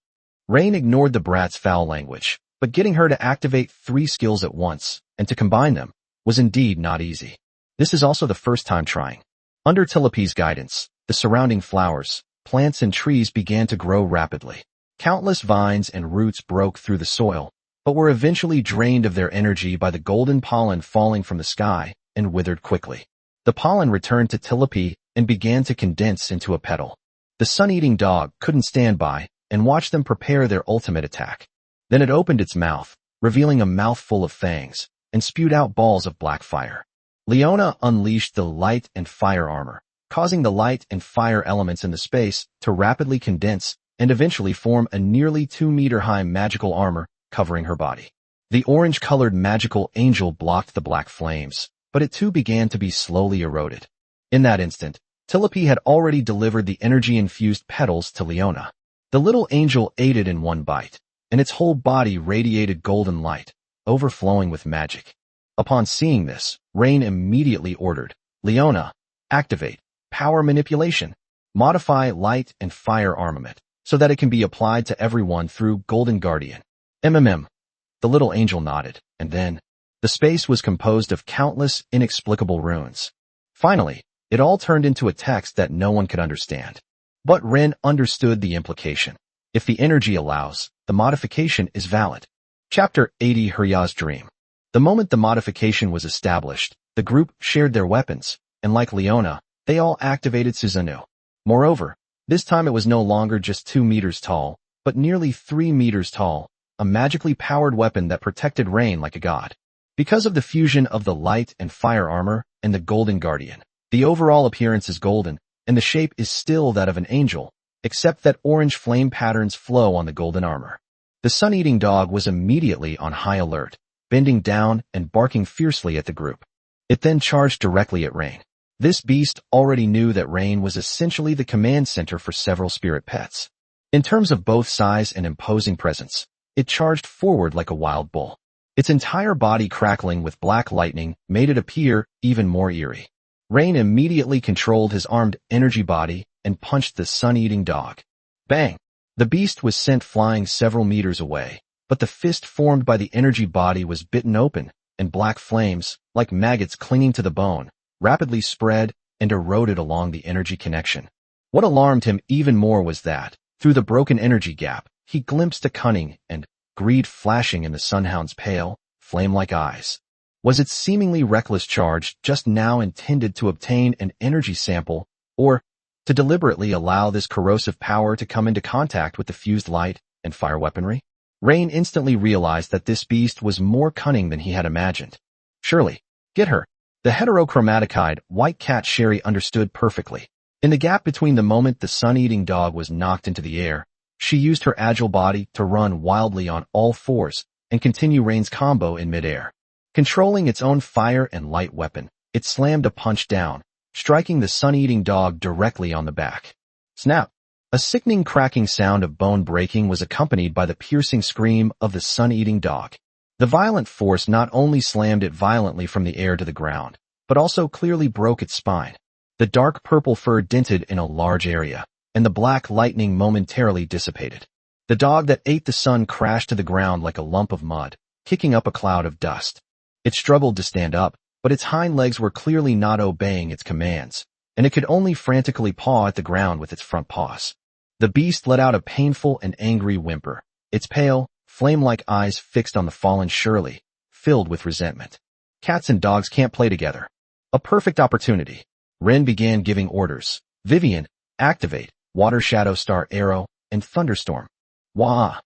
Rain ignored the brat's foul language, but getting her to activate 3 skills at once, and to combine them, was indeed not easy. This is also the first time trying. Under Telepy's guidance, the surrounding flowers, plants and trees began to grow rapidly. Countless vines and roots broke through the soil, but were eventually drained of their energy by the golden pollen falling from the sky and withered quickly. The pollen returned to Telepy and began to condense into a petal. The sun-eating dog couldn't stand by and watch them prepare their ultimate attack. Then it opened its mouth, revealing a mouthful of fangs, and spewed out balls of black fire. Leona unleashed the light and fire armor, causing the light and fire elements in the space to rapidly condense and eventually form a nearly 2-meter-high magical armor covering her body. The orange-colored magical angel blocked the black flames, but it too began to be slowly eroded. In that instant, Telepy had already delivered the energy-infused petals to Leona. The little angel ate it in one bite, and its whole body radiated golden light, overflowing with magic. Upon seeing this, Rain immediately ordered, Leona, activate power manipulation, modify light and fire armament, so that it can be applied to everyone through Golden Guardian. The little angel nodded, and then, the space was composed of countless inexplicable runes. Finally, it all turned into a text that no one could understand. But Ren understood the implication. If the energy allows, the modification is valid. Chapter 80 Hurya's Dream. The moment the modification was established, the group shared their weapons, and like Leona, they all activated Susanoo. Moreover, this time it was no longer just 2 meters tall, but nearly 3 meters tall, a magically powered weapon that protected Rain like a god. Because of the fusion of the light and fire armor and the Golden Guardian, the overall appearance is golden, and the shape is still that of an angel, except that orange flame patterns flow on the golden armor. The sun-eating dog was immediately on high alert, bending down and barking fiercely at the group. It then charged directly at Rain. This beast already knew that Rain was essentially the command center for several spirit pets. In terms of both size and imposing presence, it charged forward like a wild bull. Its entire body crackling with black lightning made it appear even more eerie. Rain immediately controlled his armed energy body and punched the sun-eating dog. Bang! The beast was sent flying several meters away, but the fist formed by the energy body was bitten open, and black flames, like maggots clinging to the bone, rapidly spread and eroded along the energy connection. What alarmed him even more was that, through the broken energy gap, he glimpsed a cunning and greed flashing in the sunhound's pale, flame-like eyes. Was its seemingly reckless charge just now intended to obtain an energy sample, or to deliberately allow this corrosive power to come into contact with the fused light and fire weaponry? Rain instantly realized that this beast was more cunning than he had imagined. Surely, get her. The heterochromatic-eyed white cat Sherry understood perfectly. In the gap between the moment the sun-eating dog was knocked into the air, she used her agile body to run wildly on all fours and continue Rain's combo in midair. Controlling its own fire and light weapon, it slammed a punch down, striking the sun-eating dog directly on the back. Snap! A sickening cracking sound of bone breaking was accompanied by the piercing scream of the sun-eating dog. The violent force not only slammed it violently from the air to the ground, but also clearly broke its spine. The dark purple fur dented in a large area, and the black lightning momentarily dissipated. The dog that ate the sun crashed to the ground like a lump of mud, kicking up a cloud of dust. It struggled to stand up, but its hind legs were clearly not obeying its commands, and it could only frantically paw at the ground with its front paws. The beast let out a painful and angry whimper, its pale, flame-like eyes fixed on the fallen Shirley, filled with resentment. Cats and dogs can't play together. A perfect opportunity. Ren began giving orders. Vivian, activate, Water Shadow Star Arrow, and Thunderstorm. Wah!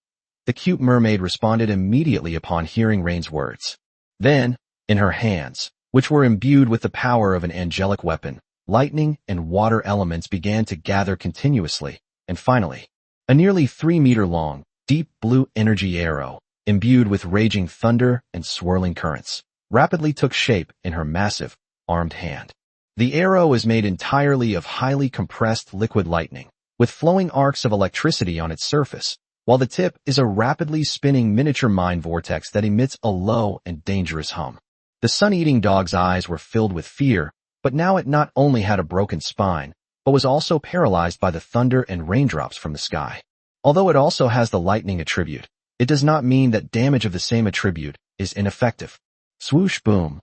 The cute mermaid responded immediately upon hearing Rain's words. Then, in her hands, which were imbued with the power of an angelic weapon, lightning and water elements began to gather continuously, and finally, a nearly 3-meter-long, deep blue energy arrow, imbued with raging thunder and swirling currents, rapidly took shape in her massive, armed hand. The arrow is made entirely of highly compressed liquid lightning, with flowing arcs of electricity on its surface, while the tip is a rapidly spinning miniature mind vortex that emits a low and dangerous hum. The sun-eating dog's eyes were filled with fear, but now it not only had a broken spine, but was also paralyzed by the thunder and raindrops from the sky. Although it also has the lightning attribute, it does not mean that damage of the same attribute is ineffective. Swoosh boom.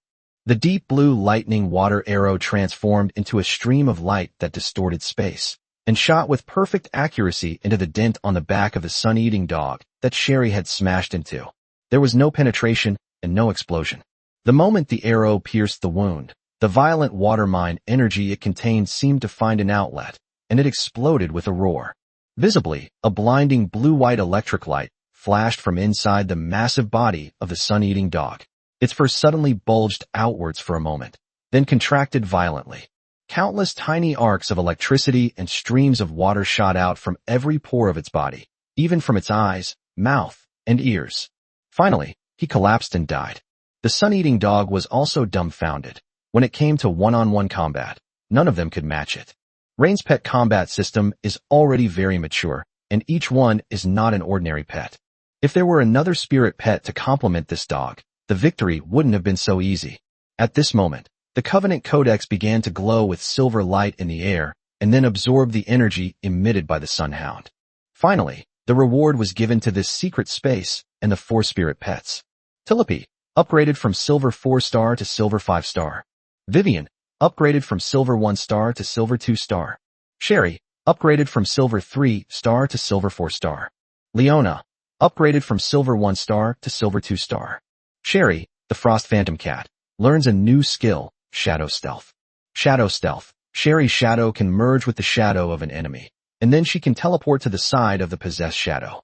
The deep blue lightning water arrow transformed into a stream of light that distorted space, and shot with perfect accuracy into the dent on the back of the sun-eating dog that Sherry had smashed into. There was no penetration and no explosion. The moment the arrow pierced the wound, the violent water mine energy it contained seemed to find an outlet, and it exploded with a roar. Visibly, a blinding blue-white electric light flashed from inside the massive body of the sun-eating dog. Its fur suddenly bulged outwards for a moment, then contracted violently. Countless tiny arcs of electricity and streams of water shot out from every pore of its body, even from its eyes, mouth, and ears. Finally, he collapsed and died. The sun-eating dog was also dumbfounded. When it came to one-on-one combat, none of them could match it. Rain's pet combat system is already very mature, and each one is not an ordinary pet. If there were another spirit pet to complement this dog, the victory wouldn't have been so easy. At this moment, the Covenant Codex began to glow with silver light in the air, and then absorbed the energy emitted by the Sunhound. Finally, the reward was given to this secret space and the 4 spirit pets. Tilope, upgraded from Silver 4-star to Silver 5-star. Vivian, upgraded from Silver 1-star to Silver 2-star. Sherry, upgraded from Silver 3-star to Silver 4-star. Leona, upgraded from Silver 1-star to Silver 2-star. Sherry, the Frost Phantom Cat, learns a new skill, Shadow Stealth. Shadow Stealth. Sherry's shadow can merge with the shadow of an enemy, and then she can teleport to the side of the possessed shadow.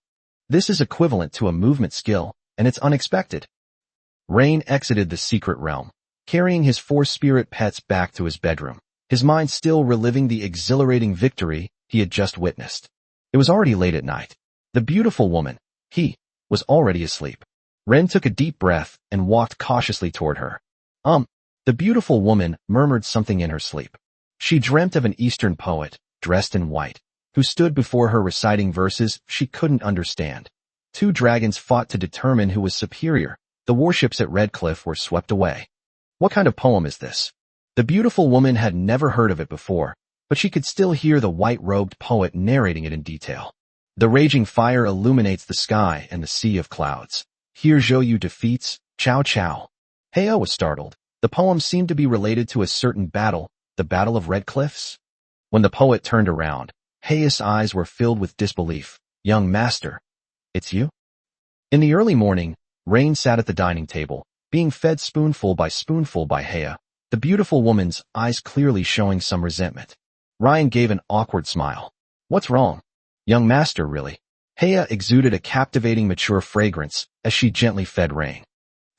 This is equivalent to a movement skill, and it's unexpected. Rain exited the secret realm, carrying his 4 spirit pets back to his bedroom, his mind still reliving the exhilarating victory he had just witnessed. It was already late at night. The beautiful woman, was already asleep. Ren took a deep breath and walked cautiously toward her. The beautiful woman murmured something in her sleep. She dreamt of an Eastern poet, dressed in white, who stood before her reciting verses she couldn't understand. 2 dragons fought to determine who was superior. The warships at Red Cliff were swept away. What kind of poem is this? The beautiful woman had never heard of it before, but she could still hear the white-robed poet narrating it in detail. The raging fire illuminates the sky and the sea of clouds. Here Zhou Yu defeats Cao Cao. Heya was startled. The poem seemed to be related to a certain battle, the Battle of Red Cliffs. When the poet turned around, Heya's eyes were filled with disbelief. Young master, it's you? In the early morning, Rain sat at the dining table, being fed spoonful by Heya, the beautiful woman's eyes clearly showing some resentment. Ryan gave an awkward smile. What's wrong? Young master, really? Heya exuded a captivating mature fragrance as she gently fed Rain.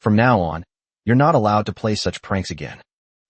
From now on, you're not allowed to play such pranks again.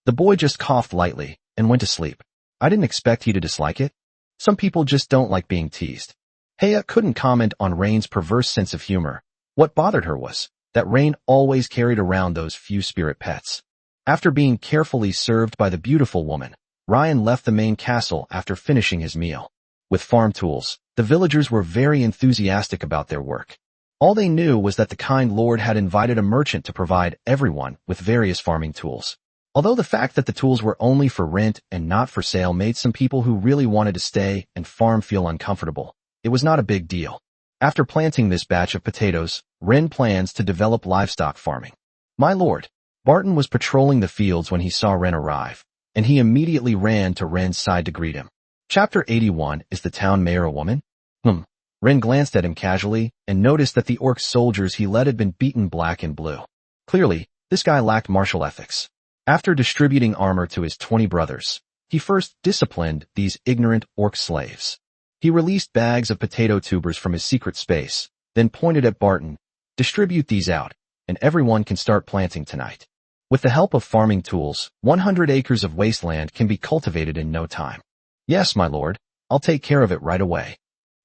The boy just coughed lightly and went to sleep. I didn't expect you to dislike it. Some people just don't like being teased. Heya couldn't comment on Rain's perverse sense of humor. What bothered her was that Rain always carried around those few spirit pets. After being carefully served by the beautiful woman, Ryan left the main castle after finishing his meal. With farm tools, the villagers were very enthusiastic about their work. All they knew was that the kind lord had invited a merchant to provide everyone with various farming tools. Although the fact that the tools were only for rent and not for sale made some people who really wanted to stay and farm feel uncomfortable, it was not a big deal. After planting this batch of potatoes, Ren plans to develop livestock farming. My lord, Barton was patrolling the fields when he saw Ren arrive, and he immediately ran to Ren's side to greet him. Chapter 81 Is the town mayor a woman? Ren glanced at him casually and noticed that the orc soldiers he led had been beaten black and blue. Clearly, This guy lacked martial ethics. After distributing armor to his 20 brothers, he first disciplined these ignorant orc slaves. He released bags of potato tubers from his secret space, then pointed at Barton. Distribute these out, and everyone can start planting tonight. With the help of farming tools, 100 acres of wasteland can be cultivated in no time. Yes, my lord, I'll take care of it right away.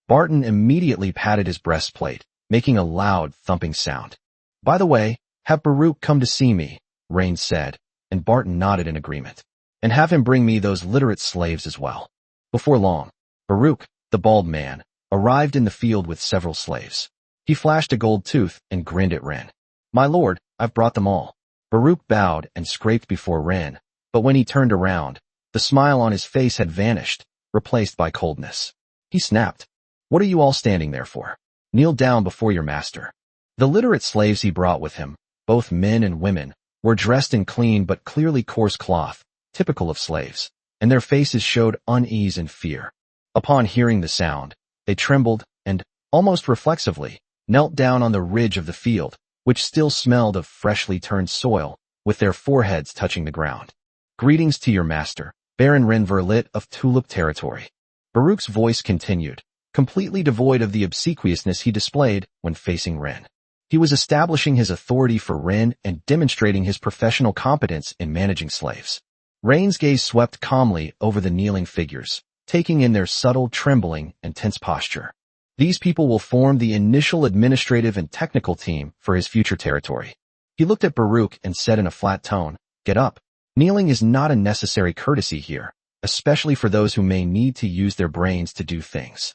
Barton immediately patted his breastplate, making a loud thumping sound. By the way, have Baruch come to see me, Rain said, and Barton nodded in agreement. And have him bring me those literate slaves as well. Before long, Baruch, the bald man, arrived in the field with several slaves. He flashed a gold tooth and grinned at Ren. My lord, I've brought them all. Baruch bowed and scraped before Ren, but when he turned around, the smile on his face had vanished, replaced by coldness. He snapped. What are you all standing there for? Kneel down before your master. The literate slaves he brought with him, both men and women, were dressed in clean but clearly coarse cloth, typical of slaves, and their faces showed unease and fear. Upon hearing the sound, they trembled and, almost reflexively, knelt down on the ridge of the field, which still smelled of freshly turned soil, with their foreheads touching the ground. Greetings to your master, Baron Ren Verlit of Tulip Territory. Baruch's voice continued, completely devoid of the obsequiousness he displayed when facing Ren. He was establishing his authority for Ren and demonstrating his professional competence in managing slaves. Rain's gaze swept calmly over the kneeling figures, taking in their subtle trembling and tense posture. These people will form the initial administrative and technical team for his future territory. He looked at Baruch and said in a flat tone, Get up. Kneeling is not a necessary courtesy here, especially for those who may need to use their brains to do things.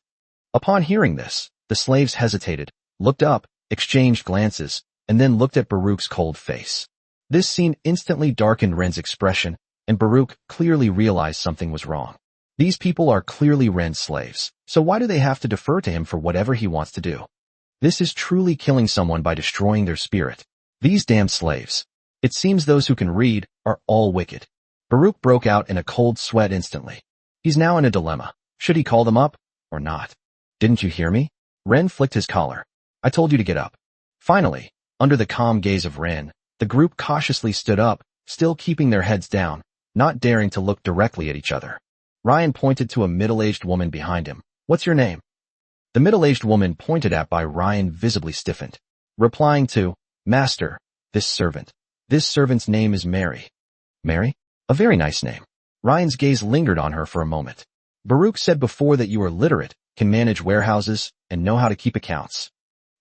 Upon hearing this, the slaves hesitated, looked up, exchanged glances, and then looked at Baruch's cold face. This scene instantly darkened Ren's expression, and Baruch clearly realized something was wrong. These people are clearly Ren's slaves, so why do they have to defer to him for whatever he wants to do? This is truly killing someone by destroying their spirit. These damned slaves. It seems those who can read are all wicked. Baruch broke out in a cold sweat instantly. He's now in a dilemma. Should he call them up or not? Didn't you hear me? Ren flicked his collar. I told you to get up. Finally, under the calm gaze of Ren, the group cautiously stood up, still keeping their heads down, not daring to look directly at each other. Ryan pointed to a middle-aged woman behind him. What's your name? The middle-aged woman pointed at by Ryan visibly stiffened, replying to, Master, this servant. This servant's name is Mary. Mary? A very nice name. Ryan's gaze lingered on her for a moment. Baruch said before that you are literate, can manage warehouses, and know how to keep accounts.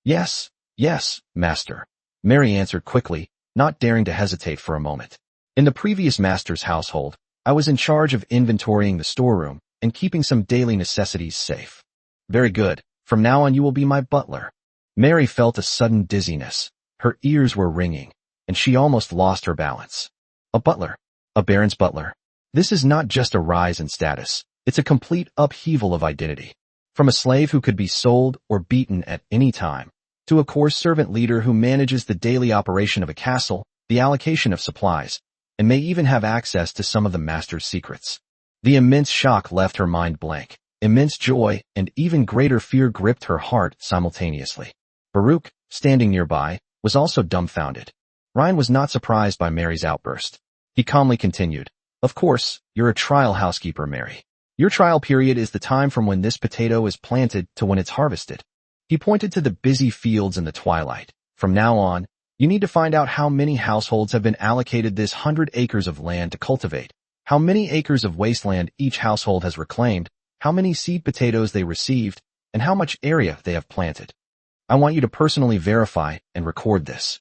Yes, master. Mary answered quickly, not daring to hesitate for a moment. In the previous master's household, I was in charge of inventorying the storeroom and keeping some daily necessities safe. Very good. From now on you will be my butler. Mary felt a sudden dizziness. Her ears were ringing, and she almost lost her balance. A butler. A baron's butler. This is not just a rise in status. It's a complete upheaval of identity. From a slave who could be sold or beaten at any time, to a coarse servant leader who manages the daily operation of a castle, the allocation of supplies, and may even have access to some of the master's secrets. The immense shock left her mind blank. Immense joy and even greater fear gripped her heart simultaneously. Baruch, standing nearby, was also dumbfounded. Ryan was not surprised by Mary's outburst. He calmly continued, Of course, you're a trial housekeeper, Mary. Your trial period is the time from when this potato is planted to when it's harvested. He pointed to the busy fields in the twilight. From now on, you need to find out how many households have been allocated this 100 acres of land to cultivate, how many acres of wasteland each household has reclaimed, how many seed potatoes they received, and how much area they have planted. I want you to personally verify and record this.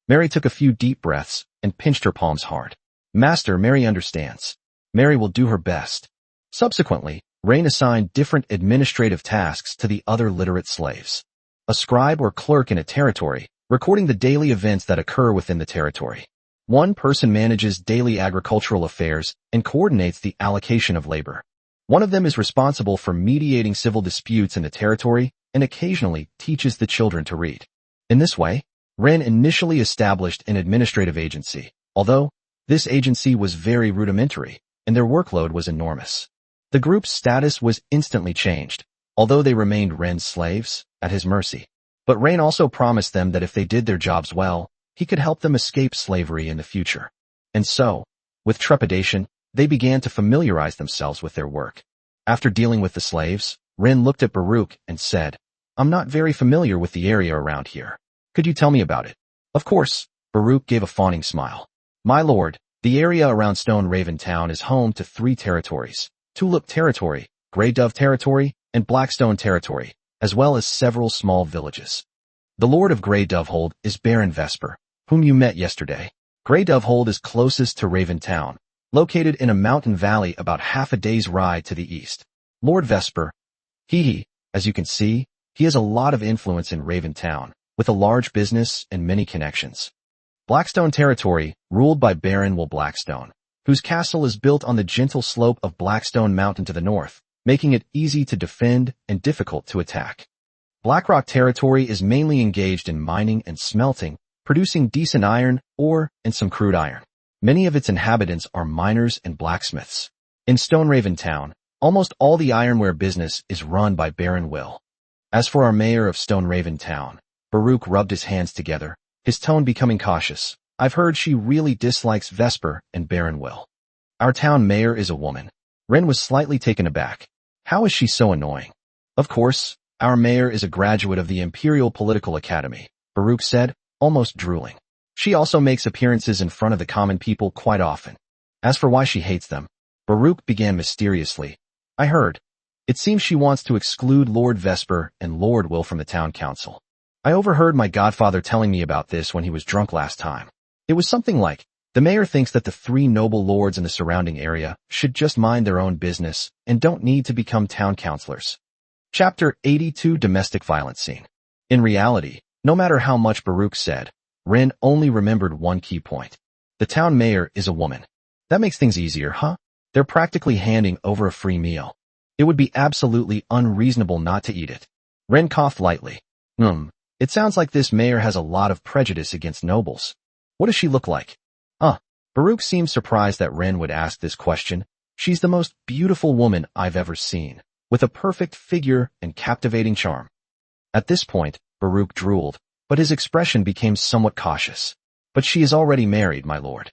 Mary took a few deep breaths and pinched her palms hard. Master, Mary understands. Mary will do her best. Subsequently, Rain assigned different administrative tasks to the other literate slaves. A scribe or clerk in a territory, recording the daily events that occur within the territory. One person manages daily agricultural affairs and coordinates the allocation of labor. One of them is responsible for mediating civil disputes in the territory and occasionally teaches the children to read. In this way, Ren initially established an administrative agency, although this agency was very rudimentary and their workload was enormous. The group's status was instantly changed, although they remained Ren's slaves, at his mercy. But Rain also promised them that if they did their jobs well, he could help them escape slavery in the future. And so, with trepidation, they began to familiarize themselves with their work. After dealing with the slaves, Ren looked at Baruch and said, "I'm not very familiar with the area around here. Could you tell me about it?" "Of course," Baruch gave a fawning smile. "My lord, the area around Stone Raven Town is home to 3 territories: Tulip Territory, Grey Dove Territory, and Blackstone Territory, as well as several small villages. The Lord of Grey Dovehold is Baron Vesper, whom you met yesterday. Grey Dovehold is closest to Raven Town, located in a mountain valley about half a day's ride to the east. Lord Vesper, as you can see, he has a lot of influence in Raven Town, with a large business and many connections. Blackstone Territory, ruled by Baron Will Blackstone, whose castle is built on the gentle slope of Blackstone Mountain to the north, making it easy to defend and difficult to attack. Blackrock Territory is mainly engaged in mining and smelting, producing decent iron, ore, and some crude iron. Many of its inhabitants are miners and blacksmiths. In Stone Raven Town, almost all the ironware business is run by Baron Will. As for our mayor of Stone Raven Town," Baruch rubbed his hands together, his tone becoming cautious, "I've heard she really dislikes Vesper and Baron Will. Our town mayor is a woman." Ren was slightly taken aback. "How is she so annoying?" "Of course, our mayor is a graduate of the Imperial Political Academy," Baruch said, almost drooling. "She also makes appearances in front of the common people quite often. As for why she hates them," Baruch began mysteriously, "I heard. It seems she wants to exclude Lord Vesper and Lord Will from the town council. I overheard my godfather telling me about this when he was drunk last time. It was something like, the mayor thinks that the 3 noble lords in the surrounding area should just mind their own business and don't need to become town councilors." Chapter 82 Domestic Violence Scene. In reality, no matter how much Baruch said, Ren only remembered one key point. The town mayor is a woman. That makes things easier, huh? They're practically handing over a free meal. It would be absolutely unreasonable not to eat it. Ren coughed lightly. It sounds like this mayor has a lot of prejudice against nobles. What does she look like?" Baruch seemed surprised that Ren would ask this question. "She's the most beautiful woman I've ever seen, with a perfect figure and captivating charm." At this point, Baruch drooled, but his expression became somewhat cautious. "But she is already married, my lord."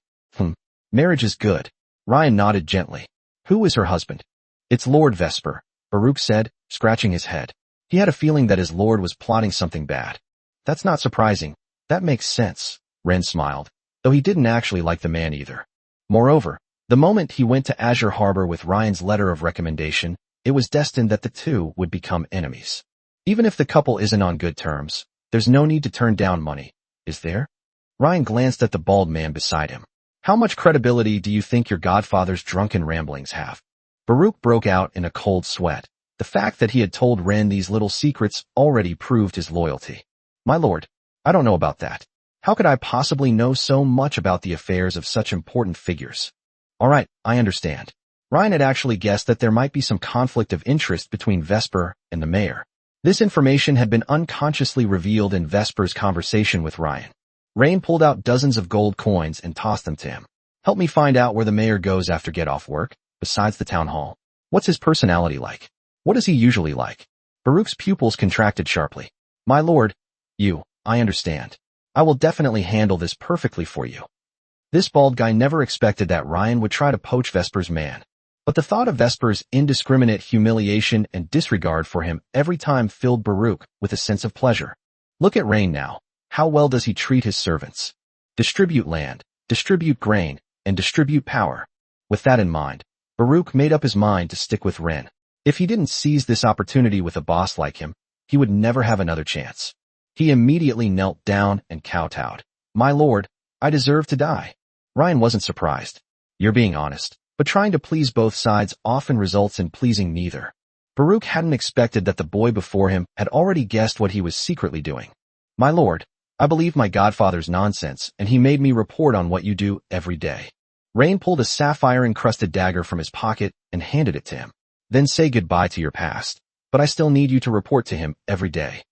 Marriage is good." Ryan nodded gently. "Who is her husband?" "It's Lord Vesper," Baruch said, scratching his head. He had a feeling that his lord was plotting something bad. "That's not surprising. That makes sense," Ren smiled, though he didn't actually like the man either. Moreover, the moment he went to Azure Harbor with Ryan's letter of recommendation, it was destined that the two would become enemies. Even if the couple isn't on good terms, there's no need to turn down money, is there? Ryan glanced at the bald man beside him. "How much credibility do you think your godfather's drunken ramblings have?" Baruch broke out in a cold sweat. The fact that he had told Ren these little secrets already proved his loyalty. "My lord, I don't know about that. How could I possibly know so much about the affairs of such important figures?" "All right, I understand." Ryan had actually guessed that there might be some conflict of interest between Vesper and the mayor. This information had been unconsciously revealed in Vesper's conversation with Ryan. Rain pulled out dozens of gold coins and tossed them to him. "Help me find out where the mayor goes after get off work, besides the town hall. What's his personality like? What is he usually like?" Baruch's pupils contracted sharply. "My lord, I understand. I will definitely handle this perfectly for you." This bald guy never expected that Ryan would try to poach Vesper's man. But the thought of Vesper's indiscriminate humiliation and disregard for him every time filled Baruch with a sense of pleasure. Look at Rain now. How well does he treat his servants? Distribute land, distribute grain, and distribute power. With that in mind, Baruch made up his mind to stick with Ren. If he didn't seize this opportunity with a boss like him, he would never have another chance. He immediately knelt down and kowtowed. "My lord, I deserve to die." Ryan wasn't surprised. "You're being honest, but trying to please both sides often results in pleasing neither." Baruch hadn't expected that the boy before him had already guessed what he was secretly doing. "My lord, I believe my godfather's nonsense, and he made me report on what you do every day." Rain pulled a sapphire-encrusted dagger from his pocket and handed it to him. "Then say goodbye to your past, but I still need you to report to him every day."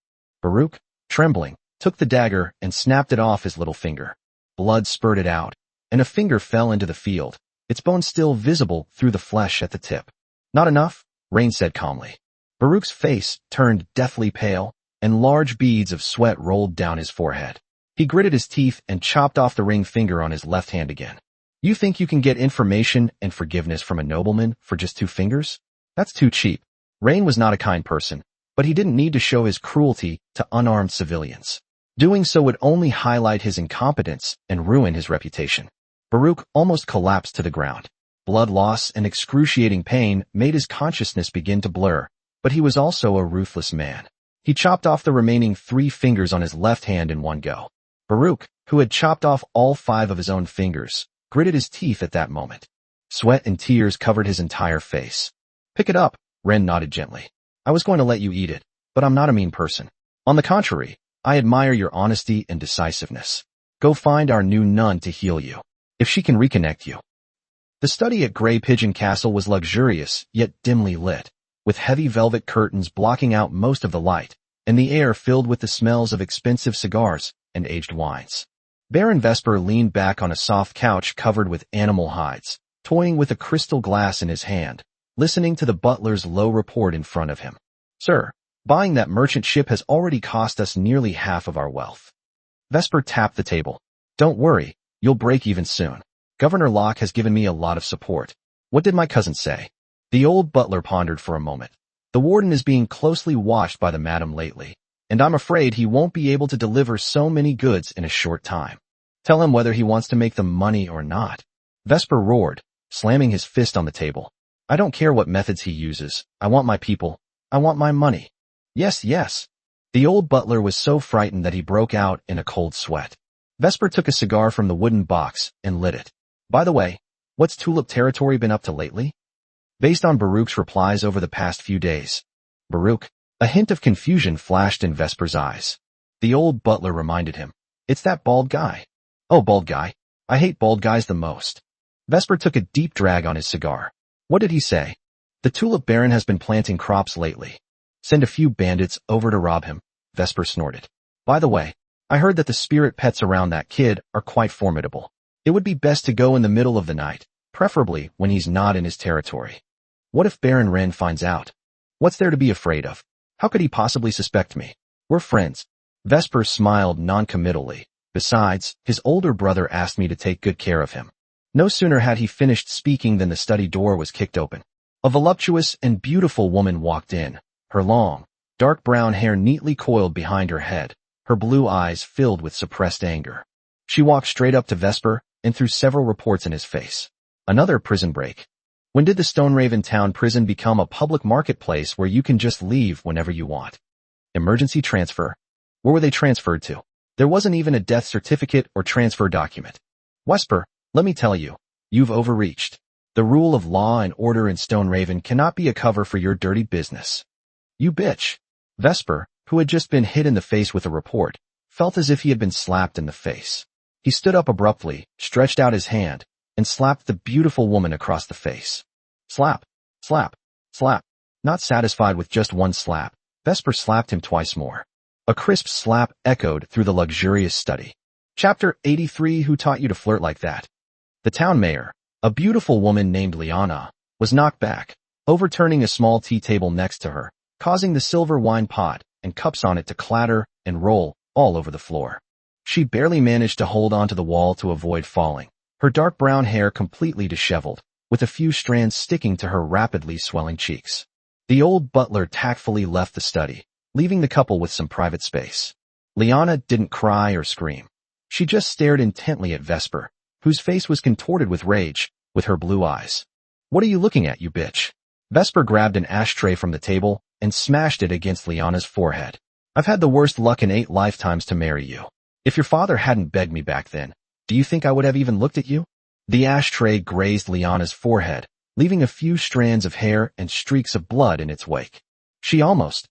Baruch, trembling, took the dagger and snapped it off his little finger. Blood spurted out, and a finger fell into the field, its bone still visible through the flesh at the tip. "Not enough?" Rain said calmly. Baruch's face turned deathly pale, and large beads of sweat rolled down his forehead. He gritted his teeth and chopped off the ring finger on his left hand again. You think you can get information and forgiveness from a nobleman for just 2 fingers? That's too cheap. Rain was not a kind person, but he didn't need to show his cruelty to unarmed civilians. Doing so would only highlight his incompetence and ruin his reputation. Baruch almost collapsed to the ground. Blood loss and excruciating pain made his consciousness begin to blur, but he was also a ruthless man. He chopped off the remaining 3 fingers on his left hand in one go. Baruch, who had chopped off all 5 of his own fingers, gritted his teeth at that moment. Sweat and tears covered his entire face. Pick it up, Ren nodded gently. I was going to let you eat it, but I'm not a mean person. On the contrary, I admire your honesty and decisiveness. Go find our new nun to heal you, if she can reconnect you. The study at Grey Pigeon Castle was luxurious, yet dimly lit, with heavy velvet curtains blocking out most of the light, and the air filled with the smells of expensive cigars and aged wines. Baron Vesper leaned back on a soft couch covered with animal hides, toying with a crystal glass in his hand, listening to the butler's low report in front of him. Sir, buying that merchant ship has already cost us nearly half of our wealth. Vesper tapped the table. Don't worry, you'll break even soon. Governor Locke has given me a lot of support. What did my cousin say? The old butler pondered for a moment. The warden is being closely watched by the madam lately, and I'm afraid he won't be able to deliver so many goods in a short time. Tell him whether he wants to make them money or not. Vesper roared, slamming his fist on the table. I don't care what methods he uses. I want my people. I want my money. Yes, yes. The old butler was so frightened that he broke out in a cold sweat. Vesper took a cigar from the wooden box and lit it. By the way, what's Tulip Territory been up to lately? Based on Baruch's replies over the past few days. Baruch, a hint of confusion flashed in Vesper's eyes. The old butler reminded him. It's that bald guy. Oh, bald guy. I hate bald guys the most. Vesper took a deep drag on his cigar. What did he say? The Tulip Baron has been planting crops lately. Send a few bandits over to rob him, Vesper snorted. By the way, I heard that the spirit pets around that kid are quite formidable. It would be best to go in the middle of the night, preferably when he's not in his territory. What if Baron Wren finds out? What's there to be afraid of? How could he possibly suspect me? We're friends. Vesper smiled noncommittally. Besides, his older brother asked me to take good care of him. No sooner had he finished speaking than the study door was kicked open. A voluptuous and beautiful woman walked in, her long, dark brown hair neatly coiled behind her head, her blue eyes filled with suppressed anger. She walked straight up to Vesper and threw several reports in his face. Another prison break. When did the Stoneraven Town prison become a public marketplace where you can just leave whenever you want? Emergency transfer. Where were they transferred to? There wasn't even a death certificate or transfer document. Vesper, let me tell you, you've overreached. The rule of law and order in Stoneraven cannot be a cover for your dirty business. You bitch. Vesper, who had just been hit in the face with a report, felt as if he had been slapped in the face. He stood up abruptly, stretched out his hand, and slapped the beautiful woman across the face. Slap, slap, slap. Not satisfied with just one slap, Vesper slapped him twice more. A crisp slap echoed through the luxurious study. Chapter 83. Who taught you to flirt like that? The town mayor, a beautiful woman named Liana, was knocked back, overturning a small tea table next to her, causing the silver wine pot and cups on it to clatter and roll all over the floor. She barely managed to hold onto the wall to avoid falling, her dark brown hair completely disheveled, with a few strands sticking to her rapidly swelling cheeks. The old butler tactfully left the study, leaving the couple with some private space. Liana didn't cry or scream. She just stared intently at Vesper, whose face was contorted with rage, with her blue eyes. What are you looking at, you bitch? Vesper grabbed an ashtray from the table and smashed it against Liana's forehead. I've had the worst luck in 8 lifetimes to marry you. If your father hadn't begged me back then, do you think I would have even looked at you? The ashtray grazed Liana's forehead, leaving a few strands of hair and streaks of blood in its wake. She almost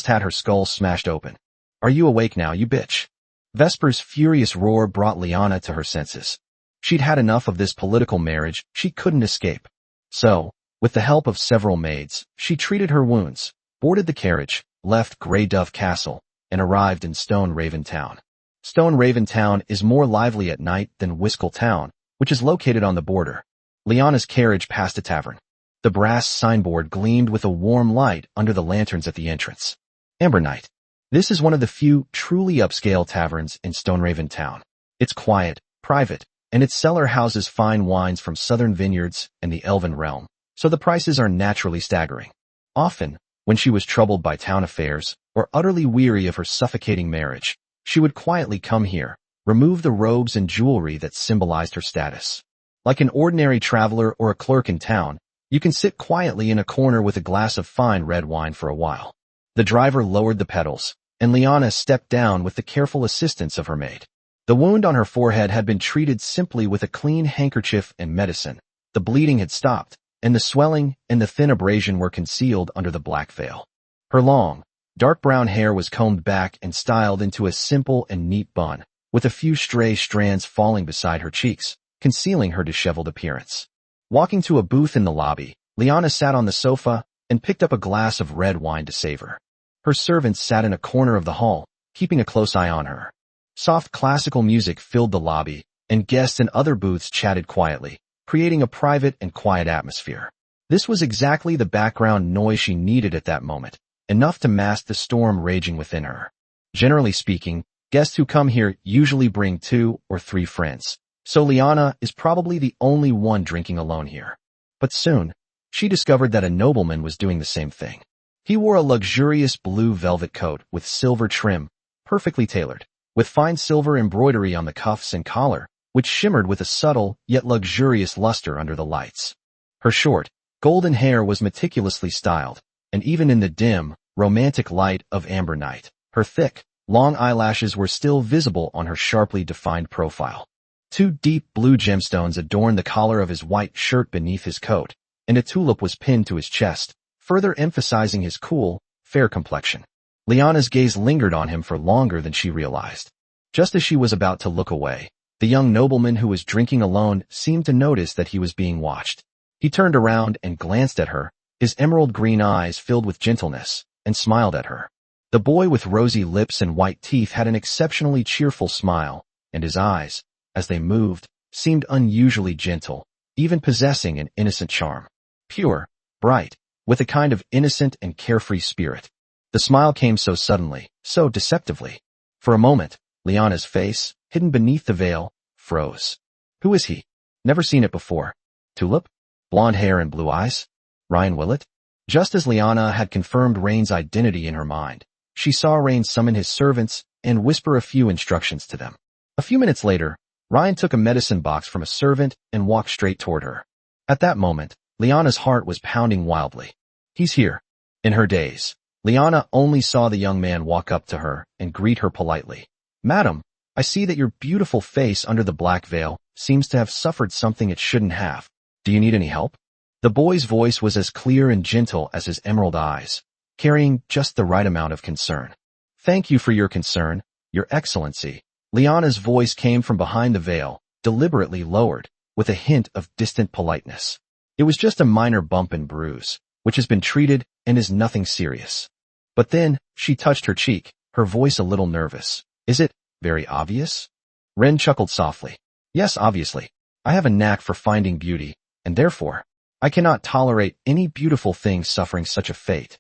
had her skull smashed open. Are you awake now, you bitch? Vesper's furious roar brought Liana to her senses. She'd had enough of this political marriage she couldn't escape. So, with the help of several maids, she treated her wounds, boarded the carriage, left Grey Dove Castle, and arrived in Stoneraven Town. Stoneraven Town is more lively at night than Whiskle Town, which is located on the border. Liana's carriage passed a tavern. The brass signboard gleamed with a warm light under the lanterns at the entrance. Amber Night. This is one of the few truly upscale taverns in Stoneraven Town. It's quiet, private, and its cellar houses fine wines from southern vineyards and the Elven realm, so the prices are naturally staggering. Often, when she was troubled by town affairs or utterly weary of her suffocating marriage, she would quietly come here, remove the robes and jewelry that symbolized her status. Like an ordinary traveler or a clerk in town, you can sit quietly in a corner with a glass of fine red wine for a while. The driver lowered the pedals, and Liana stepped down with the careful assistance of her maid. The wound on her forehead had been treated simply with a clean handkerchief and medicine. The bleeding had stopped, and the swelling and the thin abrasion were concealed under the black veil. Her long, dark brown hair was combed back and styled into a simple and neat bun, with a few stray strands falling beside her cheeks, concealing her disheveled appearance. Walking to a booth in the lobby, Liana sat on the sofa and picked up a glass of red wine to savor. Her servants sat in a corner of the hall, keeping a close eye on her. Soft classical music filled the lobby, and guests in other booths chatted quietly, creating a private and quiet atmosphere. This was exactly the background noise she needed at that moment, enough to mask the storm raging within her. Generally speaking, guests who come here usually bring 2 or 3 friends, so Liana is probably the only one drinking alone here. But soon, she discovered that a nobleman was doing the same thing. He wore a luxurious blue velvet coat with silver trim, perfectly tailored, with fine silver embroidery on the cuffs and collar, which shimmered with a subtle yet luxurious luster under the lights. Her short, golden hair was meticulously styled, and even in the dim, romantic light of amber night, her thick, long eyelashes were still visible on her sharply defined profile. 2 deep blue gemstones adorned the collar of his white shirt beneath his coat, and a tulip was pinned to his chest, further emphasizing his cool, fair complexion. Liana's gaze lingered on him for longer than she realized. Just as she was about to look away, the young nobleman who was drinking alone seemed to notice that he was being watched. He turned around and glanced at her, his emerald green eyes filled with gentleness, and smiled at her. The boy with rosy lips and white teeth had an exceptionally cheerful smile, and his eyes, as they moved, seemed unusually gentle, even possessing an innocent charm. Pure, bright, with a kind of innocent and carefree spirit. The smile came so suddenly, so deceptively. For a moment, Liana's face, hidden beneath the veil, froze. Who is he? Never seen it before. Tulip? Blonde hair and blue eyes? Ryan Willett? Just as Liana had confirmed Rain's identity in her mind, she saw Rain summon his servants and whisper a few instructions to them. A few minutes later, Ryan took a medicine box from a servant and walked straight toward her. At that moment, Liana's heart was pounding wildly. He's here. In her daze, Liana only saw the young man walk up to her and greet her politely. Madam, I see that your beautiful face under the black veil seems to have suffered something it shouldn't have. Do you need any help? The boy's voice was as clear and gentle as his emerald eyes, carrying just the right amount of concern. Thank you for your concern, Your Excellency. Liana's voice came from behind the veil, deliberately lowered, with a hint of distant politeness. It was just a minor bump and bruise, which has been treated and is nothing serious. But then, she touched her cheek, her voice a little nervous. Is it very obvious? Ren chuckled softly. Yes, obviously. I have a knack for finding beauty, and therefore, I cannot tolerate any beautiful thing suffering such a fate.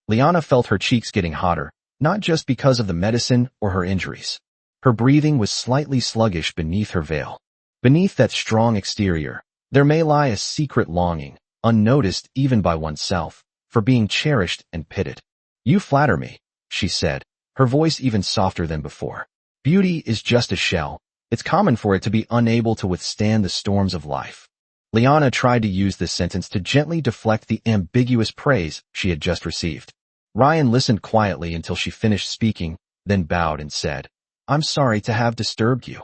Liana felt her cheeks getting hotter, not just because of the medicine or her injuries. Her breathing was slightly sluggish beneath her veil. Beneath that strong exterior, there may lie a secret longing, unnoticed even by oneself, for being cherished and pitied. You flatter me, she said, her voice even softer than before. Beauty is just a shell. It's common for it to be unable to withstand the storms of life. Liana tried to use this sentence to gently deflect the ambiguous praise she had just received. Ryan listened quietly until she finished speaking, then bowed and said, I'm sorry to have disturbed you.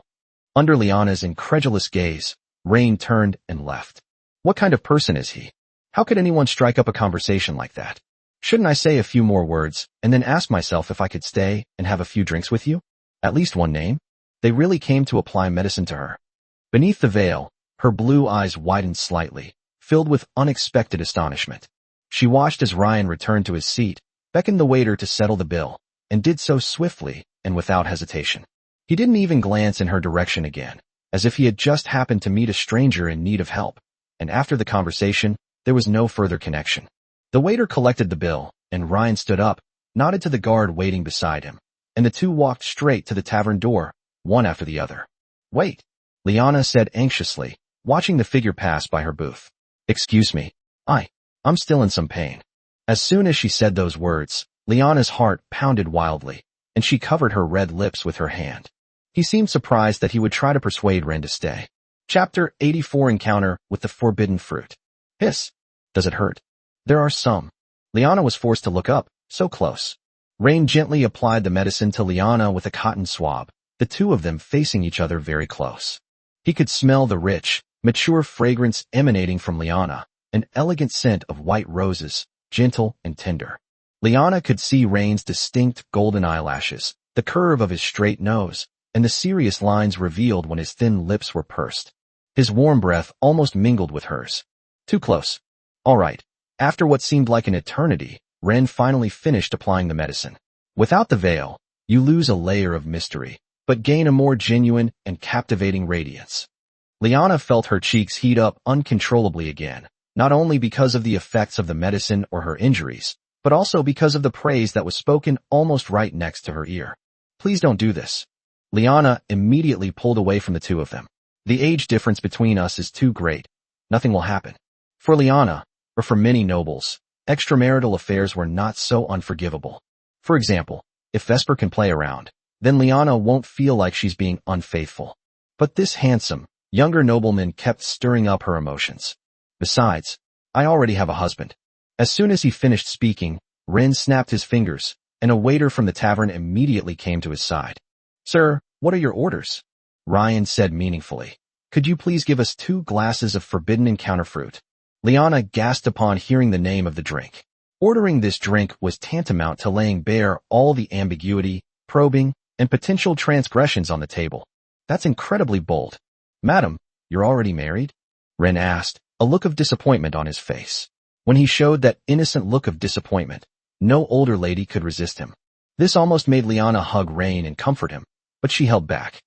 Under Liana's incredulous gaze, Rain turned and left. What kind of person is he? How could anyone strike up a conversation like that? Shouldn't I say a few more words, and then ask myself if I could stay and have a few drinks with you? At least one name? They really came to apply medicine to her. Beneath the veil, her blue eyes widened slightly, filled with unexpected astonishment. She watched as Ryan returned to his seat, beckoned the waiter to settle the bill, and did so swiftly and without hesitation. He didn't even glance in her direction again, as if he had just happened to meet a stranger in need of help, and after the conversation, there was no further connection. The waiter collected the bill, and Ryan stood up, nodded to the guard waiting beside him, and the two walked straight to the tavern door, one after the other. Wait, Liana said anxiously, watching the figure pass by her booth. Excuse me, I'm still in some pain. As soon as she said those words, Liana's heart pounded wildly, and she covered her red lips with her hand. He seemed surprised that he would try to persuade Ren to stay. Chapter 84 Encounter with the Forbidden Fruit. Hiss. Does it hurt? There are some. Liana was forced to look up, so close. Rain gently applied the medicine to Liana with a cotton swab, the two of them facing each other very close. He could smell the rich, mature fragrance emanating from Liana, an elegant scent of white roses, gentle and tender. Liana could see Rain's distinct golden eyelashes, the curve of his straight nose, and the serious lines revealed when his thin lips were pursed. His warm breath almost mingled with hers. Too close. All right. After what seemed like an eternity, Ren finally finished applying the medicine. Without the veil, you lose a layer of mystery, but gain a more genuine and captivating radiance. Liana felt her cheeks heat up uncontrollably again, not only because of the effects of the medicine or her injuries, but also because of the praise that was spoken almost right next to her ear. Please don't do this. Liana immediately pulled away from the two of them. The age difference between us is too great. Nothing will happen. For Liana, or for many nobles, extramarital affairs were not so unforgivable. For example, if Vesper can play around, then Liana won't feel like she's being unfaithful. But this handsome, younger nobleman kept stirring up her emotions. Besides, I already have a husband. As soon as he finished speaking, Ren snapped his fingers, and a waiter from the tavern immediately came to his side. Sir, what are your orders? Ryan said meaningfully. Could you please give us 2 glasses of forbidden encounter fruit? Liana gasped upon hearing the name of the drink. Ordering this drink was tantamount to laying bare all the ambiguity, probing, and potential transgressions on the table. That's incredibly bold. Madam, you're already married? Ren asked, a look of disappointment on his face. When he showed that innocent look of disappointment, no older lady could resist him. This almost made Liana hug Rain and comfort him, but she held back.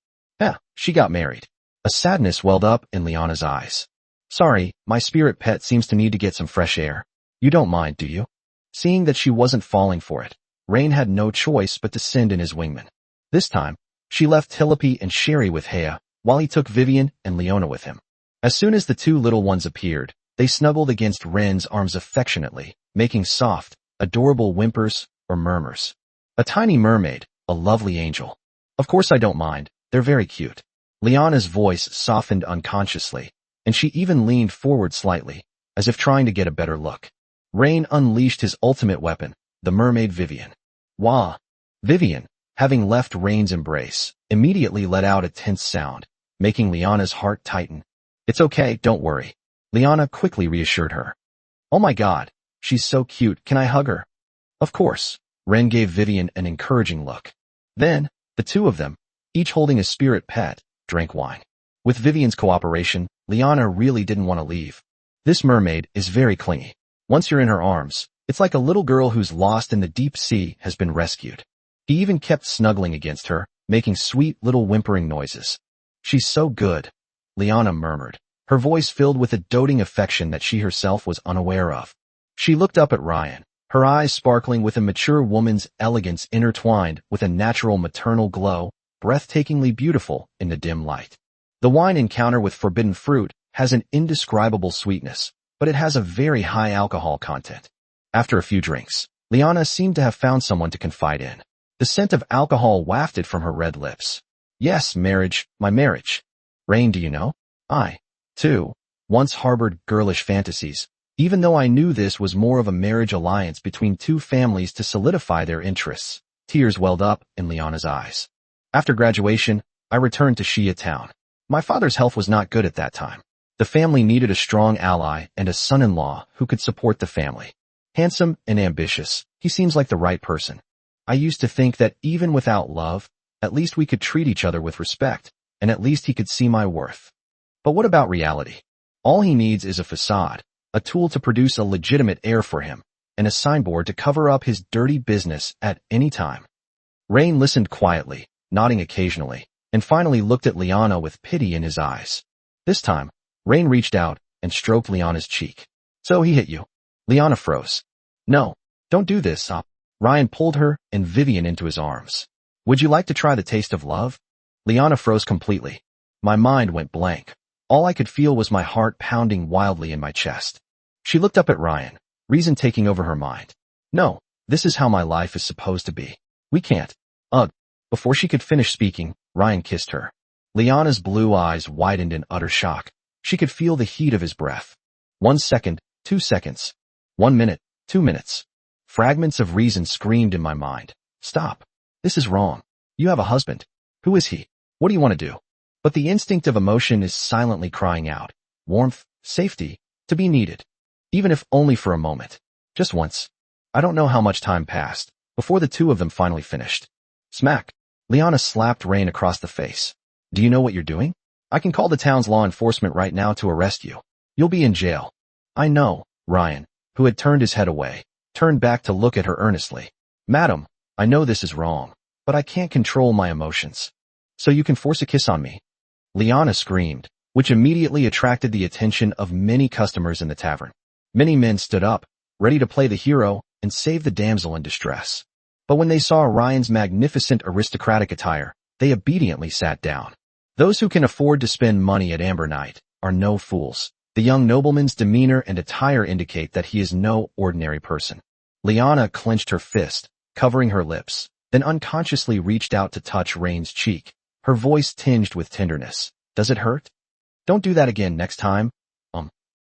She got married. A sadness welled up in Liana's eyes. Sorry, my spirit pet seems to need to get some fresh air. You don't mind, do you? Seeing that she wasn't falling for it, Rain had no choice but to send in his wingman. This time, she left Tilope and Sherry with Hea, while he took Vivian and Leona with him. As soon as the 2 little ones appeared, they snuggled against Ren's arms affectionately, making soft, adorable whimpers or murmurs. A tiny mermaid, a lovely angel. Of course I don't mind, they're very cute. Liana's voice softened unconsciously, and she even leaned forward slightly, as if trying to get a better look. Rain unleashed his ultimate weapon, the mermaid Vivian. Wah! Vivian, having left Rain's embrace, immediately let out a tense sound, making Liana's heart tighten. It's okay, don't worry. Liana quickly reassured her. Oh my god, she's so cute, can I hug her? Of course. Ren gave Vivian an encouraging look. Then, the 2 of them, each holding a spirit pet, drank wine. With Vivian's cooperation, Liana really didn't want to leave. This mermaid is very clingy. Once you're in her arms, it's like a little girl who's lost in the deep sea has been rescued. He even kept snuggling against her, making sweet little whimpering noises. She's so good, Liana murmured, her voice filled with a doting affection that she herself was unaware of. She looked up at Ryan, her eyes sparkling with a mature woman's elegance intertwined with a natural maternal glow, breathtakingly beautiful in the dim light. The wine encounter with forbidden fruit has an indescribable sweetness, but it has a very high alcohol content. After a few drinks, Liana seemed to have found someone to confide in. The scent of alcohol wafted from her red lips. Yes, marriage, my marriage. Rain, do you know? I, too, once harbored girlish fantasies, even though I knew this was more of a marriage alliance between 2 families to solidify their interests. Tears welled up in Liana's eyes. After graduation, I returned to Shia town. My father's health was not good at that time. The family needed a strong ally and a son-in-law who could support the family. Handsome and ambitious, he seems like the right person. I used to think that even without love, at least we could treat each other with respect, and at least he could see my worth. But what about reality? All he needs is a facade, a tool to produce a legitimate heir for him, and a signboard to cover up his dirty business at any time. Rain listened quietly, nodding occasionally, and finally looked at Liana with pity in his eyes. This time, Rain reached out and stroked Liana's cheek. So he hit you. Liana froze. No, don't do this, Ryan pulled her and Vivian into his arms. Would you like to try the taste of love? Liana froze completely. My mind went blank. All I could feel was my heart pounding wildly in my chest. She looked up at Ryan, reason taking over her mind. No, this is how my life is supposed to be. We can't. Ugh. Before she could finish speaking, Ryan kissed her. Liana's blue eyes widened in utter shock. She could feel the heat of his breath. 1 second, 2 seconds. 1 minute, 2 minutes. Fragments of reason screamed in my mind. Stop. This is wrong. You have a husband. Who is he? What do you want to do? But the instinct of emotion is silently crying out. Warmth, safety, to be needed. Even if only for a moment. Just once. I don't know how much time passed before the two of them finally finished. Smack. Liana slapped Rain across the face. Do you know what you're doing? I can call the town's law enforcement right now to arrest you. You'll be in jail. I know, Ryan, who had turned his head away, turned back to look at her earnestly. Madam, I know this is wrong, but I can't control my emotions. So you can force a kiss on me. Liana screamed, which immediately attracted the attention of many customers in the tavern. Many men stood up, ready to play the hero and save the damsel in distress. But when they saw Ryan's magnificent aristocratic attire, they obediently sat down. Those who can afford to spend money at Amber Night are no fools. The young nobleman's demeanor and attire indicate that he is no ordinary person. Liana clenched her fist, covering her lips, then unconsciously reached out to touch Rain's cheek, her voice tinged with tenderness. Does it hurt? Don't do that again next time.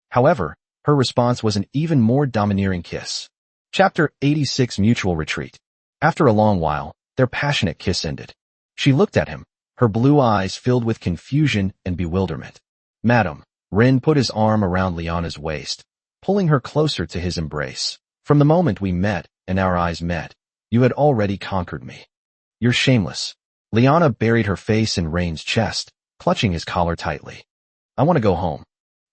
However, her response was an even more domineering kiss. Chapter 86 Mutual Retreat. After a long while, their passionate kiss ended. She looked at him, her blue eyes filled with confusion and bewilderment. Madam, Ren put his arm around Liana's waist, pulling her closer to his embrace. From the moment we met and our eyes met, you had already conquered me. You're shameless. Liana buried her face in Rain's chest, clutching his collar tightly. I want to go home.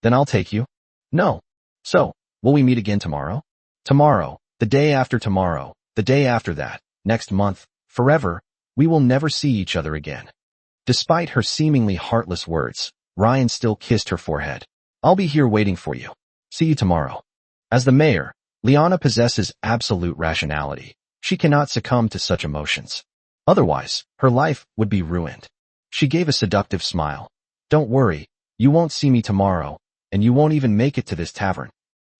Then I'll take you. No. So, will we meet again tomorrow? Tomorrow, the day after tomorrow, the day after that, next month, forever, we will never see each other again. Despite her seemingly heartless words, Ryan still kissed her forehead. I'll be here waiting for you. See you tomorrow. As the mayor, Liana possesses absolute rationality. She cannot succumb to such emotions. Otherwise, her life would be ruined. She gave a seductive smile. Don't worry, you won't see me tomorrow, and you won't even make it to this tavern.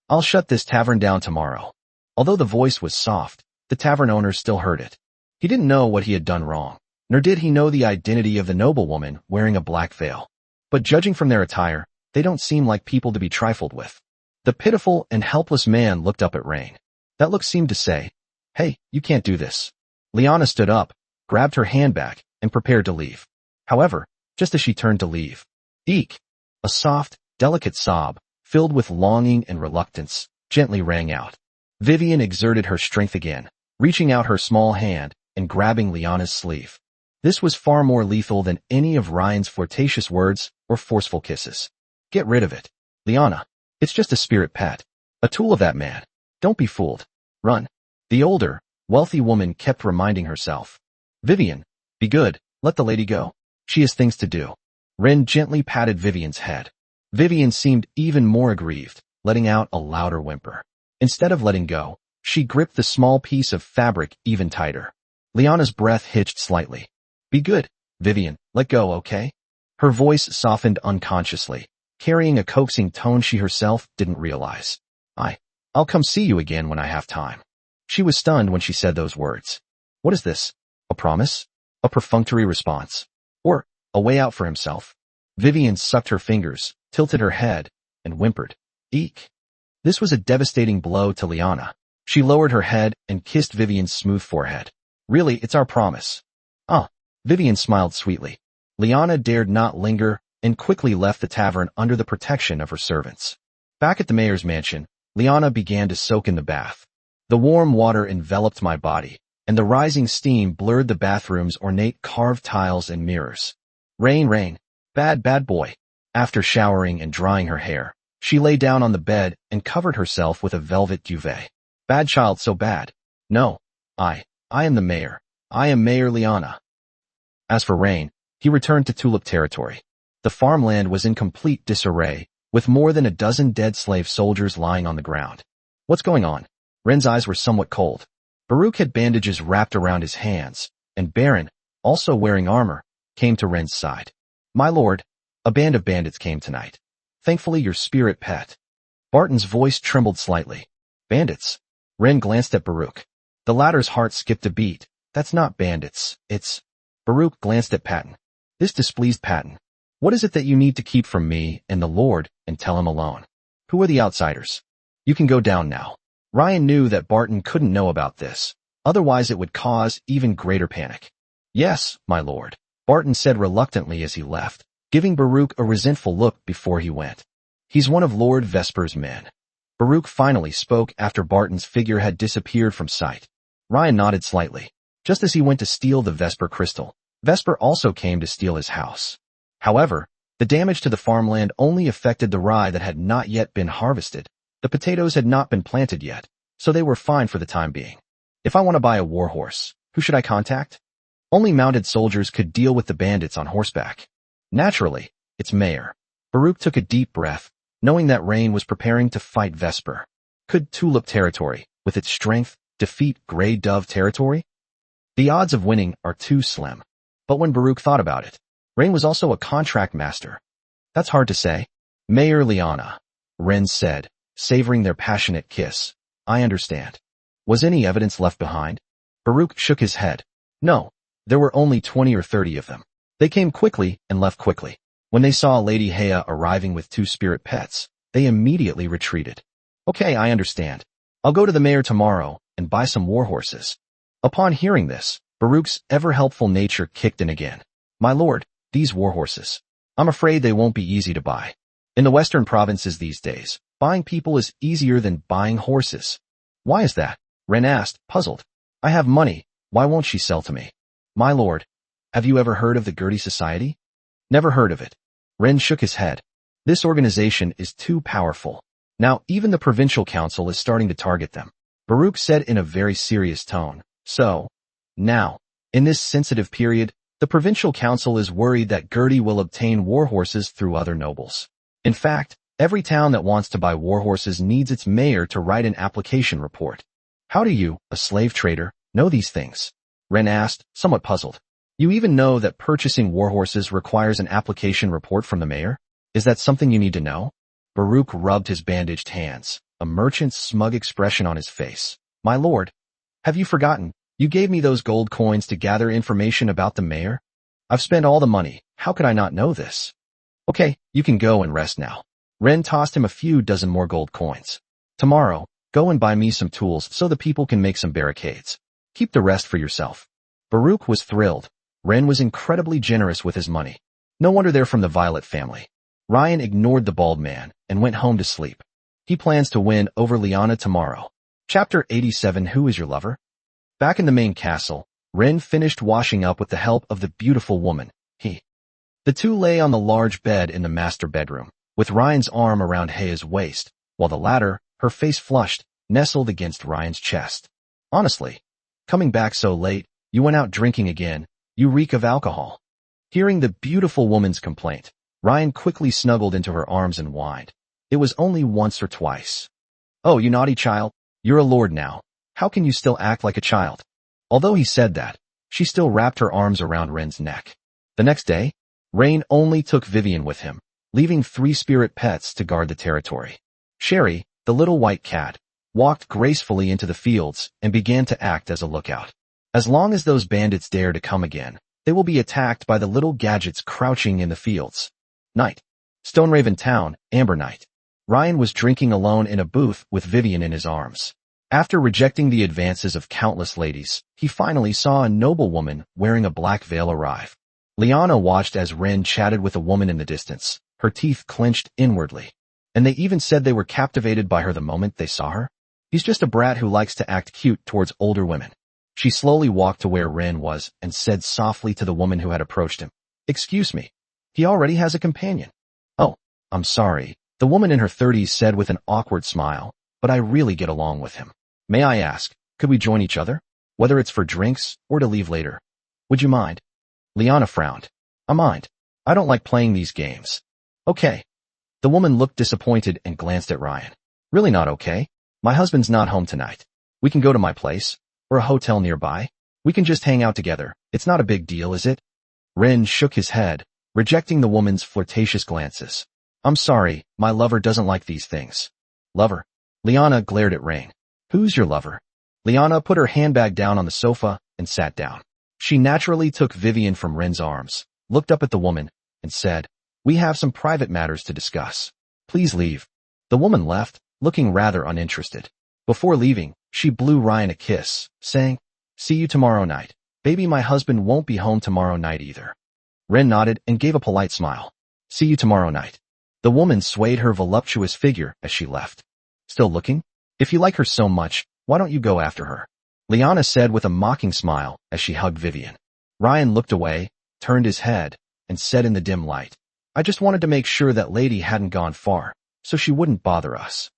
I'll shut this tavern down tomorrow. Although the voice was soft, the tavern owner still heard it. He didn't know what he had done wrong, nor did he know the identity of the noblewoman wearing a black veil. But judging from their attire, they don't seem like people to be trifled with. The pitiful and helpless man looked up at Rain. That look seemed to say, hey, you can't do this. Liana stood up, grabbed her handbag, and prepared to leave. However, just as she turned to leave, eek! A soft, delicate sob, filled with longing and reluctance, gently rang out. Vivian exerted her strength again, reaching out her small hand and grabbing Liana's sleeve. This was far more lethal than any of Ryan's flirtatious words or forceful kisses. Get rid of it. Liana, it's just a spirit pet. A tool of that man. Don't be fooled. Run. The older, wealthy woman kept reminding herself. Vivian, be good, let the lady go. She has things to do. Ren gently patted Vivian's head. Vivian seemed even more aggrieved, letting out a louder whimper. Instead of letting go, she gripped the small piece of fabric even tighter. Liana's breath hitched slightly. Be good, Vivian, let go, okay? Her voice softened unconsciously, carrying a coaxing tone she herself didn't realize. I'll come see you again when I have time. She was stunned when she said those words. What is this? A promise? A perfunctory response? Or a way out for himself? Vivian sucked her fingers, tilted her head, and whimpered. Eek. This was a devastating blow to Liana. She lowered her head and kissed Vivian's smooth forehead. Really, it's our promise. Vivian smiled sweetly. Liana dared not linger and quickly left the tavern under the protection of her servants. Back at the mayor's mansion, Liana began to soak in the bath. The warm water enveloped my body, and the rising steam blurred the bathroom's ornate carved tiles and mirrors. Rain, bad boy. After showering and drying her hair, she lay down on the bed and covered herself with a velvet duvet. Bad child, so bad. No, I am the mayor. I am Mayor Liana. As for Rain, he returned to Tulip territory. The farmland was in complete disarray, with more than a dozen dead slave soldiers lying on the ground. What's going on? Ren's eyes were somewhat cold. Baruch had bandages wrapped around his hands, and Baron, also wearing armor, came to Ren's side. My lord, a band of bandits came tonight. Thankfully your spirit pet. Barton's voice trembled slightly. Bandits? Ren glanced at Baruch. The latter's heart skipped a beat. That's not bandits, it's... Baruch glanced at Patton. This displeased Patton. What is it that you need to keep from me and the Lord, and tell him alone? Who are the outsiders? You can go down now. Ryan knew that Barton couldn't know about this. Otherwise it would cause even greater panic. Yes, my lord, Barton said reluctantly as he left, giving Baruch a resentful look before he went. He's one of Lord Vesper's men. Baruch finally spoke after Barton's figure had disappeared from sight. Ryan nodded slightly. Just as he went to steal the Vesper crystal, Vesper also came to steal his house. However, the damage to the farmland only affected the rye that had not yet been harvested. The potatoes had not been planted yet, so they were fine for the time being. If I want to buy a warhorse, who should I contact? Only mounted soldiers could deal with the bandits on horseback. Naturally, it's Mayor. Baruch took a deep breath, knowing that Rain was preparing to fight Vesper. Could Tulip territory, with its strength, defeat Grey Dove territory? The odds of winning are too slim. But when Baruch thought about it, Rain was also a contract master. That's hard to say. Mayor Liana, Ren said, savoring their passionate kiss. I understand. Was any evidence left behind? Baruch shook his head. No, there were only 20 or 30 of them. They came quickly and left quickly. When they saw Lady Hea arriving with 2 spirit pets, they immediately retreated. Okay, I understand. I'll go to the mayor tomorrow and buy some warhorses. Upon hearing this, Baruch's ever-helpful nature kicked in again. My lord, these warhorses. I'm afraid they won't be easy to buy. In the western provinces these days, buying people is easier than buying horses. Why is that? Ren asked, puzzled. I have money, why won't she sell to me? My lord, have you ever heard of the Gertie Society? Never heard of it. Ren shook his head. This organization is too powerful. Now even the provincial council is starting to target them. Baruch said in a very serious tone. So, now, in this sensitive period, the provincial council is worried that Gertie will obtain warhorses through other nobles. In fact, every town that wants to buy warhorses needs its mayor to write an application report. How do you, a slave trader, know these things? Ren asked, somewhat puzzled. You even know that purchasing warhorses requires an application report from the mayor? Is that something you need to know? Baruch rubbed his bandaged hands, a merchant's smug expression on his face. My lord, have you forgotten? You gave me those gold coins to gather information about the mayor? I've spent all the money. How could I not know this? Okay, you can go and rest now. Ren tossed him a few dozen more gold coins. Tomorrow, go and buy me some tools so the people can make some barricades. Keep the rest for yourself. Baruch was thrilled. Ren was incredibly generous with his money. No wonder they're from the Violet family. Ryan ignored the bald man and went home to sleep. He plans to win over Liana tomorrow. Chapter 87. Who is your lover? Back in the main castle, Ren finished washing up with the help of the beautiful woman, The two lay on the large bed in the master bedroom, with Ryan's arm around Hea's waist, while the latter, her face flushed, nestled against Ryan's chest. Honestly, coming back so late, you went out drinking again, you reek of alcohol. Hearing the beautiful woman's complaint, Ryan quickly snuggled into her arms and whined. It was only once or twice. Oh, you naughty child, you're a lord now. How can you still act like a child? Although he said that, she still wrapped her arms around Ren's neck. The next day, Rain only took Vivian with him, leaving 3 spirit pets to guard the territory. Sherry, the little white cat, walked gracefully into the fields and began to act as a lookout. As long as those bandits dare to come again, they will be attacked by the little gadgets crouching in the fields. Night. Stoneraven Town, Amber Night. Ryan was drinking alone in a booth with Vivian in his arms. After rejecting the advances of countless ladies, he finally saw a noble woman wearing a black veil arrive. Liana watched as Ren chatted with a woman in the distance, her teeth clenched inwardly. And they even said they were captivated by her the moment they saw her. He's just a brat who likes to act cute towards older women. She slowly walked to where Ren was and said softly to the woman who had approached him, Excuse me, he already has a companion. Oh, I'm sorry, the woman in her 30s said with an awkward smile, but I really get along with him. May I ask, could we join each other? Whether it's for drinks or to leave later. Would you mind? Liana frowned. I mind. I don't like playing these games. Okay. The woman looked disappointed and glanced at Ryan. Really not okay? My husband's not home tonight. We can go to my place. Or a hotel nearby? We can just hang out together. It's not a big deal, is it? Ren shook his head, rejecting the woman's flirtatious glances. I'm sorry, my lover doesn't like these things. Lover? Liana glared at Rain. Who's your lover? Liana put her handbag down on the sofa and sat down. She naturally took Vivian from Ren's arms, looked up at the woman, and said, We have some private matters to discuss. Please leave. The woman left, looking rather uninterested. Before leaving, she blew Ryan a kiss, saying, See you tomorrow night. Baby, my husband won't be home tomorrow night either. Ren nodded and gave a polite smile. See you tomorrow night. The woman swayed her voluptuous figure as she left. Still looking? If you like her so much, why don't you go after her? Liana said with a mocking smile as she hugged Vivian. Ryan looked away, turned his head, and said in the dim light, I just wanted to make sure that lady hadn't gone far, so she wouldn't bother us.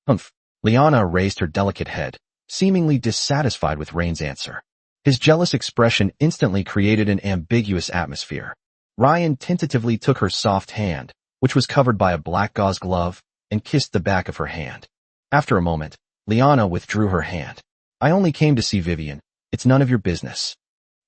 Humph. Liana raised her delicate head, seemingly dissatisfied with Rain's answer. His jealous expression instantly created an ambiguous atmosphere. Ryan tentatively took her soft hand, which was covered by a black gauze glove, and kissed the back of her hand. After a moment, Liana withdrew her hand. I only came to see Vivian. It's none of your business.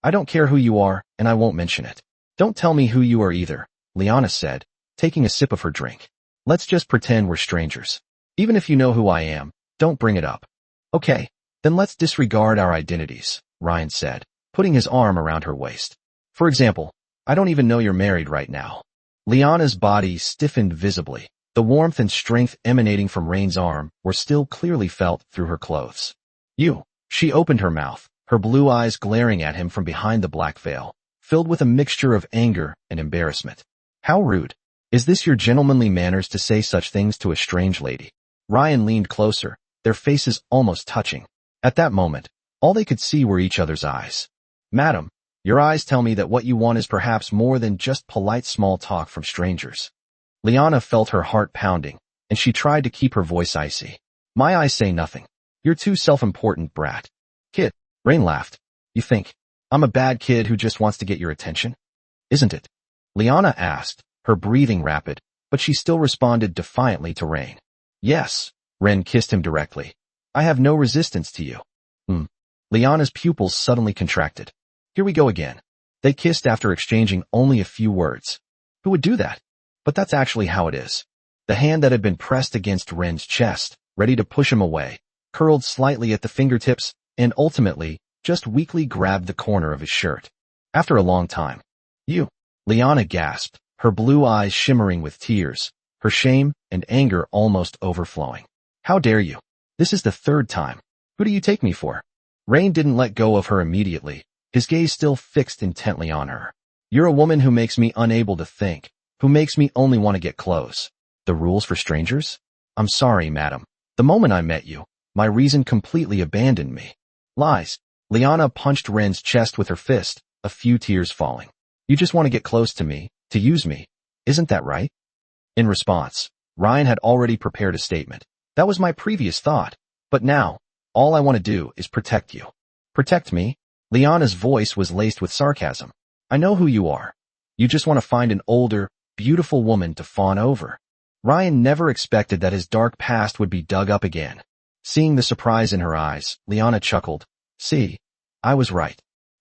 I don't care who you are, and I won't mention it. Don't tell me who you are either, Liana said, taking a sip of her drink. Let's just pretend we're strangers. Even if you know who I am, don't bring it up. Okay, then let's disregard our identities, Ryan said, putting his arm around her waist. For example, I don't even know you're married right now. Liana's body stiffened visibly. The warmth and strength emanating from Rain's arm were still clearly felt through her clothes. You. She opened her mouth, her blue eyes glaring at him from behind the black veil, filled with a mixture of anger and embarrassment. How rude. Is this your gentlemanly manners to say such things to a strange lady? Ryan leaned closer, their faces almost touching. At that moment, all they could see were each other's eyes. Madam, your eyes tell me that what you want is perhaps more than just polite small talk from strangers. Liana felt her heart pounding, and she tried to keep her voice icy. My eyes say nothing. You're too self-important, brat. Kid. Rain laughed. You think I'm a bad kid who just wants to get your attention? Isn't it? Liana asked, her breathing rapid, but she still responded defiantly to Rain. Yes. Ren kissed him directly. I have no resistance to you. Liana's pupils suddenly contracted. Here we go again. They kissed after exchanging only a few words. Who would do that? But that's actually how it is. The hand that had been pressed against Ren's chest, ready to push him away, curled slightly at the fingertips, and ultimately, just weakly grabbed the corner of his shirt. After a long time. You. Liana gasped, her blue eyes shimmering with tears, her shame and anger almost overflowing. How dare you? This is the third time. Who do you take me for? Rain didn't let go of her immediately, his gaze still fixed intently on her. You're a woman who makes me unable to think, who makes me only want to get close. The rules for strangers? I'm sorry, madam. The moment I met you, my reason completely abandoned me. Lies. Liana punched Ren's chest with her fist, a few tears falling. You just want to get close to me, to use me. Isn't that right? In response, Ryan had already prepared a statement. That was my previous thought. But now, all I want to do is protect you. Protect me? Liana's voice was laced with sarcasm. I know who you are. You just want to find an older, beautiful woman to fawn over. Ryan never expected that his dark past would be dug up again. Seeing the surprise in her eyes, Liana chuckled. See, I was right.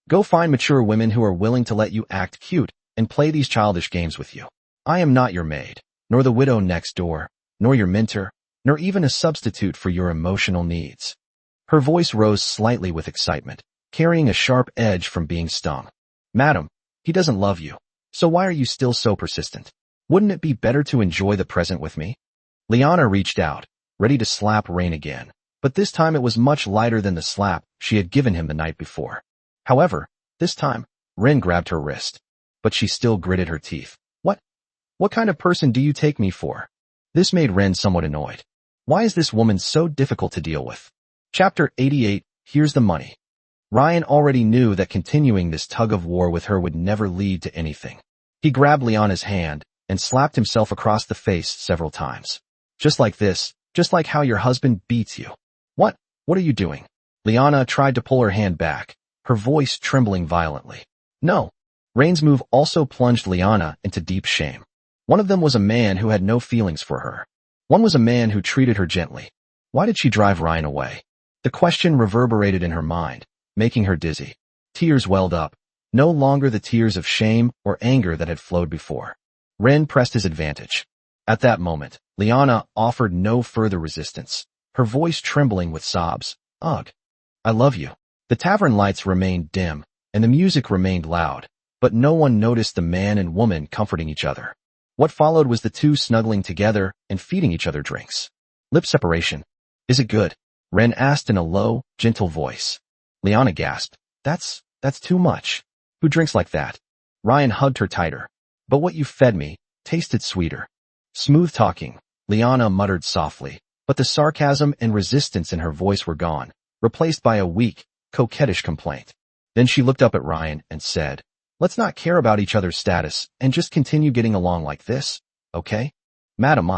Go find mature women who are willing to let you act cute and play these childish games with you. I am not your maid, nor the widow next door, nor your mentor, nor even a substitute for your emotional needs. Her voice rose slightly with excitement, carrying a sharp edge from being stung. Madam, he doesn't love you, so why are you still so persistent? Wouldn't it be better to enjoy the present with me? Liana reached out, ready to slap Rain again, but this time it was much lighter than the slap she had given him the night before. However, this time, Ren grabbed her wrist, but she still gritted her teeth. What kind of person do you take me for? This made Ren somewhat annoyed. Why is this woman so difficult to deal with? Chapter 88, Here's the Money. Ryan already knew that continuing this tug-of-war with her would never lead to anything. He grabbed Liana's hand and slapped himself across the face several times. Just like this, just like how your husband beats you. What are you doing? Liana tried to pull her hand back, her voice trembling violently. No. Rain's move also plunged Liana into deep shame. One of them was a man who had no feelings for her. One was a man who treated her gently. Why did she drive Ryan away? The question reverberated in her mind, making her dizzy. Tears welled up, no longer the tears of shame or anger that had flowed before. Ren pressed his advantage. At that moment, Liana offered no further resistance, her voice trembling with sobs. Ugh. I love you. The tavern lights remained dim, and the music remained loud, but no one noticed the man and woman comforting each other. What followed was the two snuggling together and feeding each other drinks. Lip separation. Is it good? Ren asked in a low, gentle voice. Liana gasped. That's too much. Who drinks like that? Ryan hugged her tighter. But what you fed me tasted sweeter. Smooth talking, Liana muttered softly, but the sarcasm and resistance in her voice were gone, replaced by a weak, coquettish complaint. Then she looked up at Ryan and said, let's not care about each other's status and just continue getting along like this, okay? Madam,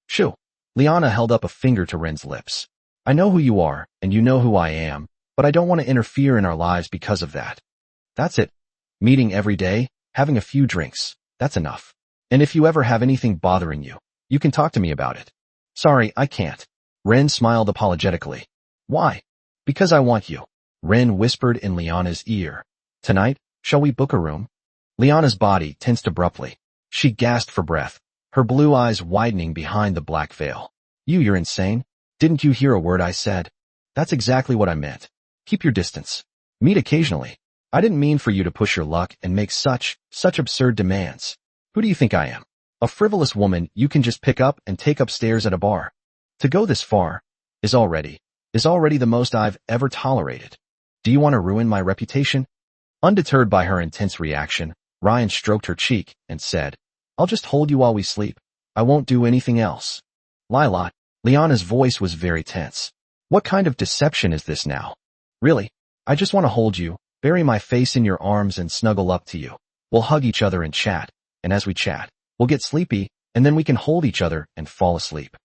Shoo. Liana held up a finger to Ren's lips. I know who you are, and you know who I am, but I don't want to interfere in our lives because of that. That's it. Meeting every day, having a few drinks, that's enough. And if you ever have anything bothering you, you can talk to me about it. Sorry, I can't. Ren smiled apologetically. Why? Because I want you. Ren whispered in Liana's ear. Tonight, shall we book a room? Liana's body tensed abruptly. She gasped for breath, her blue eyes widening behind the black veil. You're insane. Didn't you hear a word I said? That's exactly what I meant. Keep your distance. Meet occasionally. I didn't mean for you to push your luck and make such absurd demands. Who do you think I am? A frivolous woman you can just pick up and take upstairs at a bar. To go this far is already the most I've ever tolerated. Do you want to ruin my reputation? Undeterred by her intense reaction, Ryan stroked her cheek and said, I'll just hold you while we sleep. I won't do anything else. Lila, Liana's voice was very tense. What kind of deception is this now? Really? I just want to hold you, bury my face in your arms and snuggle up to you. We'll hug each other and chat, and as we chat, we'll get sleepy, and then we can hold each other and fall asleep.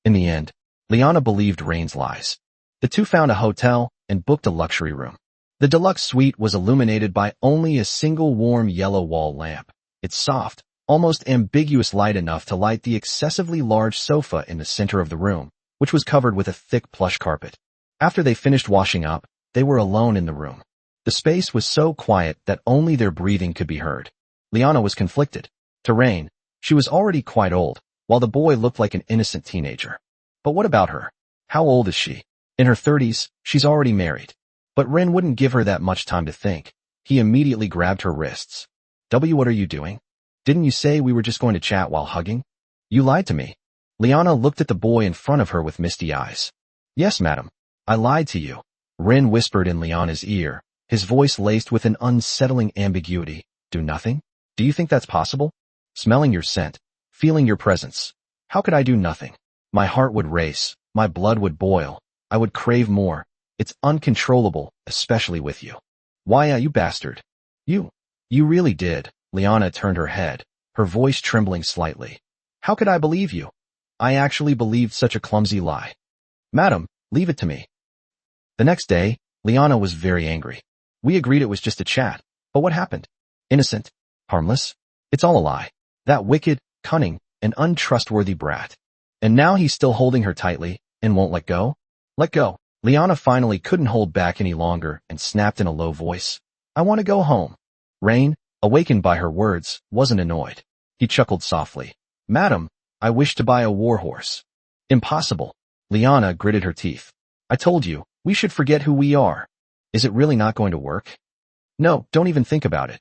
In the end, Liana believed Rain's lies. The two found a hotel and booked a luxury room. The deluxe suite was illuminated by only a single warm yellow wall lamp. Its soft, almost ambiguous light enough to light the excessively large sofa in the center of the room, which was covered with a thick plush carpet. After they finished washing up, they were alone in the room. The space was so quiet that only their breathing could be heard. Liana was conflicted. To Rain, she was already quite old, while the boy looked like an innocent teenager. But what about her? How old is she? In her 30s, she's already married. But Ren wouldn't give her that much time to think. He immediately grabbed her wrists. What are you doing? Didn't you say we were just going to chat while hugging? You lied to me. Liana looked at the boy in front of her with misty eyes. Yes, madam. I lied to you. Ren whispered in Liana's ear, his voice laced with an unsettling ambiguity. Do nothing? Do you think that's possible? Smelling your scent, feeling your presence. How could I do nothing? My heart would race, my blood would boil, I would crave more. It's uncontrollable, especially with you. Why, you bastard. You really did. Liana turned her head, her voice trembling slightly. How could I believe you? I actually believed such a clumsy lie. Madam, leave it to me. The next day, Liana was very angry. We agreed it was just a chat, but what happened? Innocent, harmless. It's all a lie. That wicked, cunning, and untrustworthy brat. And now he's still holding her tightly and won't let go? Let go. Liana finally couldn't hold back any longer and snapped in a low voice. I want to go home. Rain, awakened by her words, wasn't annoyed. He chuckled softly. Madam, I wish to buy a warhorse. Impossible. Liana gritted her teeth. I told you, we should forget who we are. Is it really not going to work? No, don't even think about it.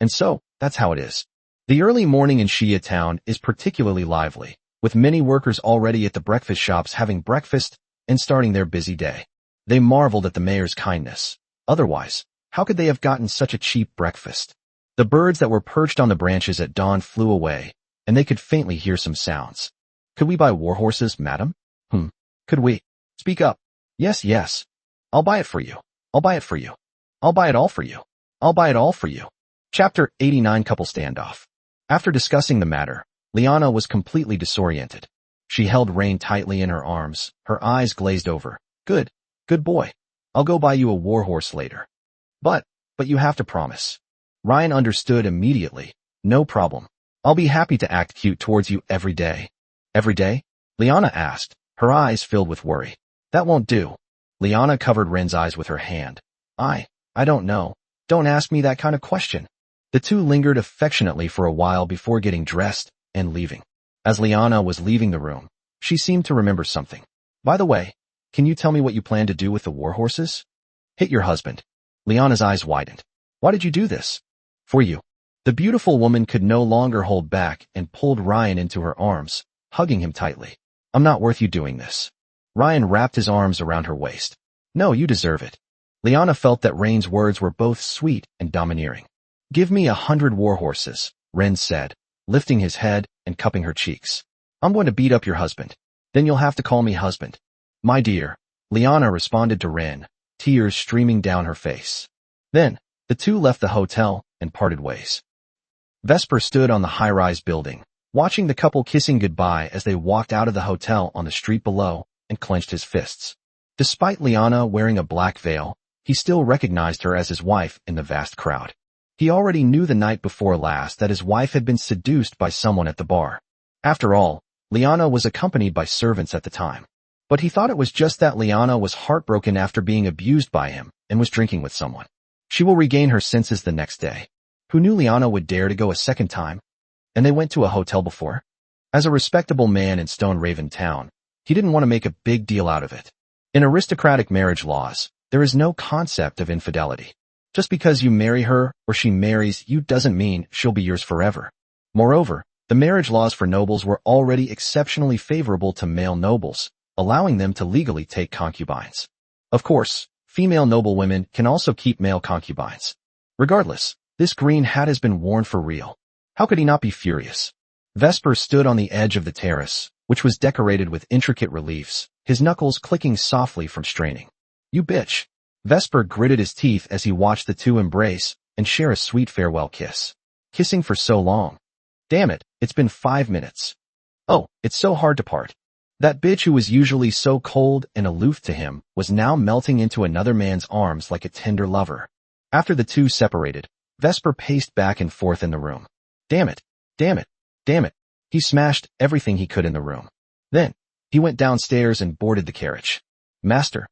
And so, that's how it is. The early morning in Shia Town is particularly lively, with many workers already at the breakfast shops having breakfast and starting their busy day. They marveled at the mayor's kindness. Otherwise, how could they have gotten such a cheap breakfast? The birds that were perched on the branches at dawn flew away, and they could faintly hear some sounds. Could we buy warhorses, madam? Could we? Speak up. Yes. I'll buy it for you. I'll buy it for you. I'll buy it all for you. I'll buy it all for you. Chapter 89 Couple Standoff. After discussing the matter, Liana was completely disoriented. She held Rain tightly in her arms, her eyes glazed over. Good boy. I'll go buy you a warhorse later. But you have to promise. Ryan understood immediately. No problem. I'll be happy to act cute towards you every day. Every day? Liana asked, her eyes filled with worry. That won't do. Liana covered Ren's eyes with her hand. I don't know. Don't ask me that kind of question. The two lingered affectionately for a while before getting dressed and leaving. As Liana was leaving the room, she seemed to remember something. By the way, can you tell me what you plan to do with the warhorses? Hit your husband. Liana's eyes widened. Why did you do this? For you. The beautiful woman could no longer hold back and pulled Ryan into her arms, hugging him tightly. I'm not worth you doing this. Ryan wrapped his arms around her waist. No, you deserve it. Liana felt that Rain's words were both sweet and domineering. Give me 100 warhorses, Ren said, lifting his head and cupping her cheeks. I'm going to beat up your husband. Then you'll have to call me husband. My dear, Liana responded to Ren, tears streaming down her face. Then, the two left the hotel and parted ways. Vesper stood on the high-rise building, watching the couple kissing goodbye as they walked out of the hotel on the street below and clenched his fists. Despite Liana wearing a black veil, he still recognized her as his wife in the vast crowd. He already knew the night before last that his wife had been seduced by someone at the bar. After all, Liana was accompanied by servants at the time. But he thought it was just that Liana was heartbroken after being abused by him and was drinking with someone. She will regain her senses the next day. Who knew Liana would dare to go a second time? And they went to a hotel before? As a respectable man in Stoneraven Town, he didn't want to make a big deal out of it. In aristocratic marriage laws, there is no concept of infidelity. Just because you marry her or she marries you doesn't mean she'll be yours forever. Moreover, the marriage laws for nobles were already exceptionally favorable to male nobles, allowing them to legally take concubines. Of course, female noblewomen can also keep male concubines. Regardless, this green hat has been worn for real. How could he not be furious? Vesper stood on the edge of the terrace, which was decorated with intricate reliefs, his knuckles clicking softly from straining. You bitch. Vesper gritted his teeth as he watched the two embrace and share a sweet farewell kiss. Kissing for so long. Damn it, it's been 5 minutes. Oh, it's so hard to part. That bitch who was usually so cold and aloof to him was now melting into another man's arms like a tender lover. After the two separated, Vesper paced back and forth in the room. Damn it, damn it, damn it. He smashed everything he could in the room. Then, he went downstairs and boarded the carriage. Master.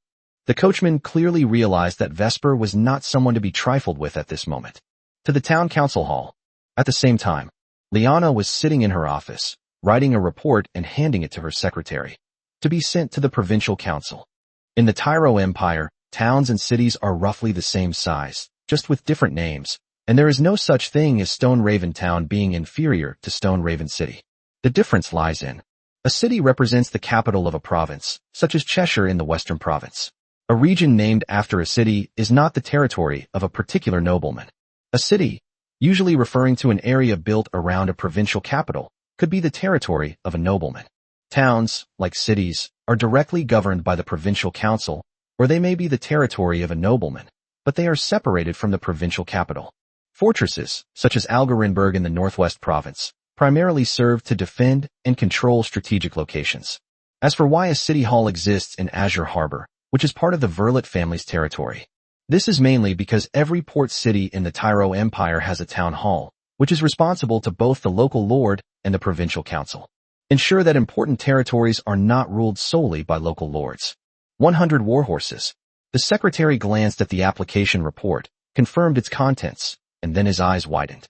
The coachman clearly realized that Vesper was not someone to be trifled with at this moment. To the town council hall. At the same time, Liana was sitting in her office, writing a report and handing it to her secretary, to be sent to the provincial council. In the Tyro Empire, towns and cities are roughly the same size, just with different names, and there is no such thing as Stoneraven Town being inferior to Stoneraven City. The difference lies in, a city represents the capital of a province, such as Cheshire in the Western Province. A region named after a city is not the territory of a particular nobleman. A city, usually referring to an area built around a provincial capital, could be the territory of a nobleman. Towns, like cities, are directly governed by the provincial council, or they may be the territory of a nobleman, but they are separated from the provincial capital. Fortresses, such as Algarinberg in the Northwest Province, primarily serve to defend and control strategic locations. As for why a city hall exists in Azure Harbor, which is part of the Verlet family's territory, this is mainly because every port city in the Tyro Empire has a town hall, which is responsible to both the local lord and the provincial council. Ensure that important territories are not ruled solely by local lords. 100 warhorses. The secretary glanced at the application report, confirmed its contents, and then his eyes widened.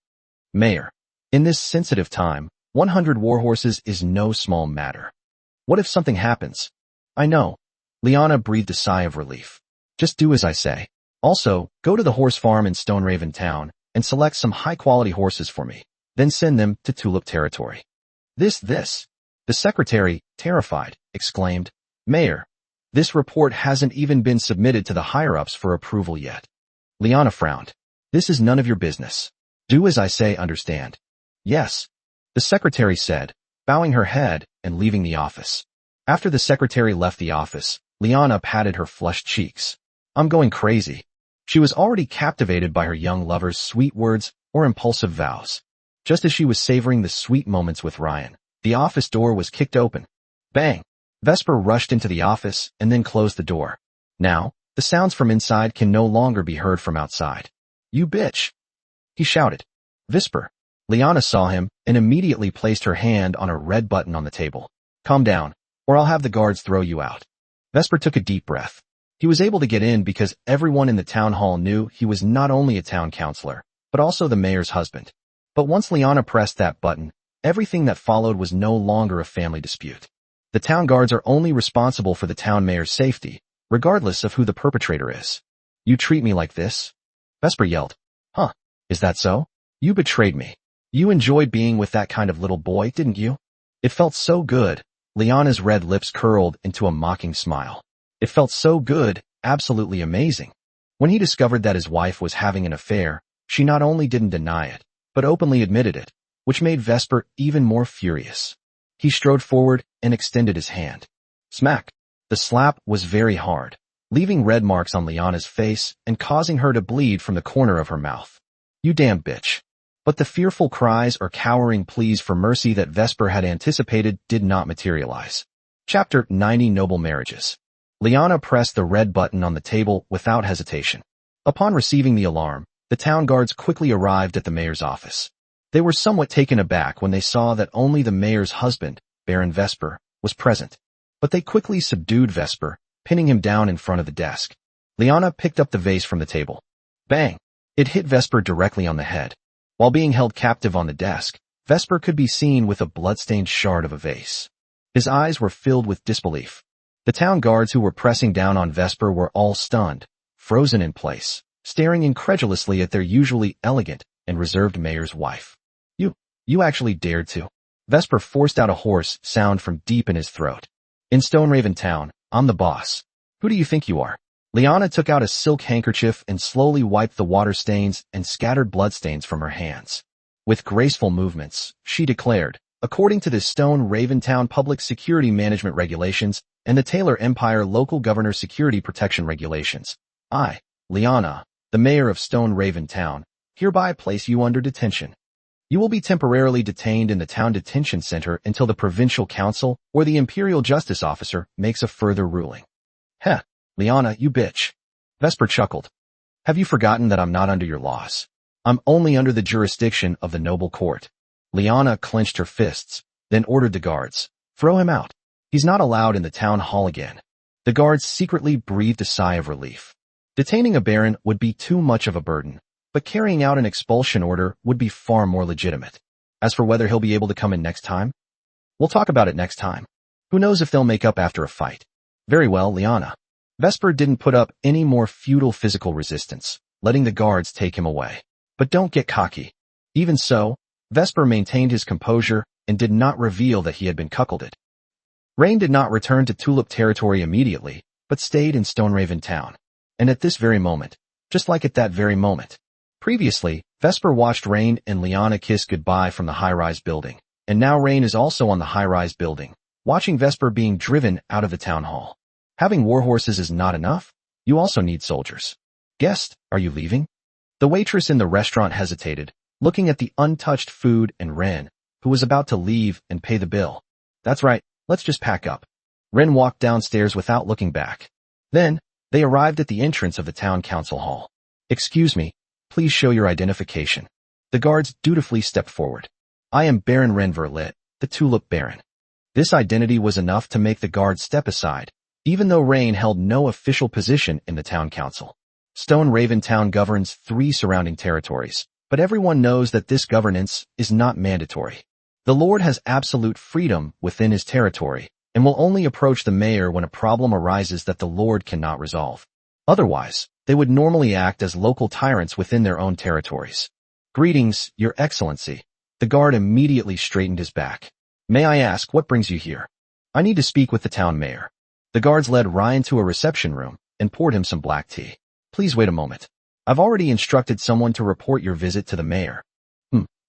Mayor, in this sensitive time, 100 warhorses is no small matter. What if something happens? I know. Liana breathed a sigh of relief. Just do as I say. Also, go to the horse farm in Stoneraven Town and select some high-quality horses for me, then send them to Tulip territory. This. The secretary, terrified, exclaimed, Mayor, this report hasn't even been submitted to the higher-ups for approval yet. Liana frowned. This is none of your business. Do as I say, understand? Yes, the secretary said, bowing her head and leaving the office. After the secretary left the office, Liana patted her flushed cheeks. I'm going crazy. She was already captivated by her young lover's sweet words or impulsive vows. Just as she was savoring the sweet moments with Ryan, the office door was kicked open. Bang! Vesper rushed into the office and then closed the door. Now, the sounds from inside can no longer be heard from outside. You bitch! He shouted. Vesper. Liana saw him and immediately placed her hand on a red button on the table. Calm down, or I'll have the guards throw you out. Vesper took a deep breath. He was able to get in because everyone in the town hall knew he was not only a town councilor, but also the mayor's husband. But once Liana pressed that button, everything that followed was no longer a family dispute. The town guards are only responsible for the town mayor's safety, regardless of who the perpetrator is. You treat me like this? Vesper yelled. Huh, is that so? You betrayed me. You enjoyed being with that kind of little boy, didn't you? It felt so good. Liana's red lips curled into a mocking smile. It felt so good, absolutely amazing. When he discovered that his wife was having an affair, she not only didn't deny it, but openly admitted it, which made Vesper even more furious. He strode forward and extended his hand. Smack! The slap was very hard, leaving red marks on Liana's face and causing her to bleed from the corner of her mouth. You damn bitch. But the fearful cries or cowering pleas for mercy that Vesper had anticipated did not materialize. Chapter 90 Noble Marriages. Liana pressed the red button on the table without hesitation. Upon receiving the alarm, the town guards quickly arrived at the mayor's office. They were somewhat taken aback when they saw that only the mayor's husband, Baron Vesper, was present. But they quickly subdued Vesper, pinning him down in front of the desk. Liana picked up the vase from the table. Bang! It hit Vesper directly on the head. While being held captive on the desk, Vesper could be seen with a blood-stained shard of a vase. His eyes were filled with disbelief. The town guards who were pressing down on Vesper were all stunned, frozen in place, staring incredulously at their usually elegant and reserved mayor's wife. You actually dared to. Vesper forced out a hoarse sound from deep in his throat. In Stoneraven Town, I'm the boss. Who do you think you are? Liana took out a silk handkerchief and slowly wiped the water stains and scattered bloodstains from her hands. With graceful movements, she declared, according to the Stoneraven Town Public Security Management Regulations and the Taylor Empire Local Governor Security Protection Regulations, I, Liana, the mayor of Stoneraven Town, hereby place you under detention. You will be temporarily detained in the town detention center until the provincial council or the imperial justice officer makes a further ruling. Heh, Liana, you bitch. Vesper chuckled. Have you forgotten that I'm not under your laws? I'm only under the jurisdiction of the noble court. Liana clenched her fists, then ordered the guards. Throw him out. He's not allowed in the town hall again. The guards secretly breathed a sigh of relief. Detaining a baron would be too much of a burden, but carrying out an expulsion order would be far more legitimate. As for whether he'll be able to come in next time, we'll talk about it next time. Who knows if they'll make up after a fight. Very well, Liana. Vesper didn't put up any more futile physical resistance, letting the guards take him away. But don't get cocky. Even so, Vesper maintained his composure and did not reveal that he had been cuckolded. Rain did not return to Tulip territory immediately, but stayed in Stoneraven Town. And at this very moment, just like at that very moment, previously, Vesper watched Rain and Liana kiss goodbye from the high-rise building, and now Rain is also on the high-rise building, watching Vesper being driven out of the town hall. Having warhorses is not enough. You also need soldiers. Guest, are you leaving? The waitress in the restaurant hesitated, looking at the untouched food and Ren, who was about to leave and pay the bill. That's right, let's just pack up. Ren walked downstairs without looking back. Then, they arrived at the entrance of the town council hall. Excuse me, please show your identification. The guards dutifully stepped forward. I am Baron Ren Verlit, the Tulip Baron. This identity was enough to make the guards step aside, even though Rain held no official position in the town council. Stoneraven Town governs 3 surrounding territories, but everyone knows that this governance is not mandatory. The Lord has absolute freedom within his territory, and will only approach the mayor when a problem arises that the Lord cannot resolve. Otherwise, they would normally act as local tyrants within their own territories. Greetings, Your Excellency. The guard immediately straightened his back. May I ask what brings you here? I need to speak with the town mayor. The guards led Ryan to a reception room and poured him some black tea. Please wait a moment. I've already instructed someone to report your visit to the mayor.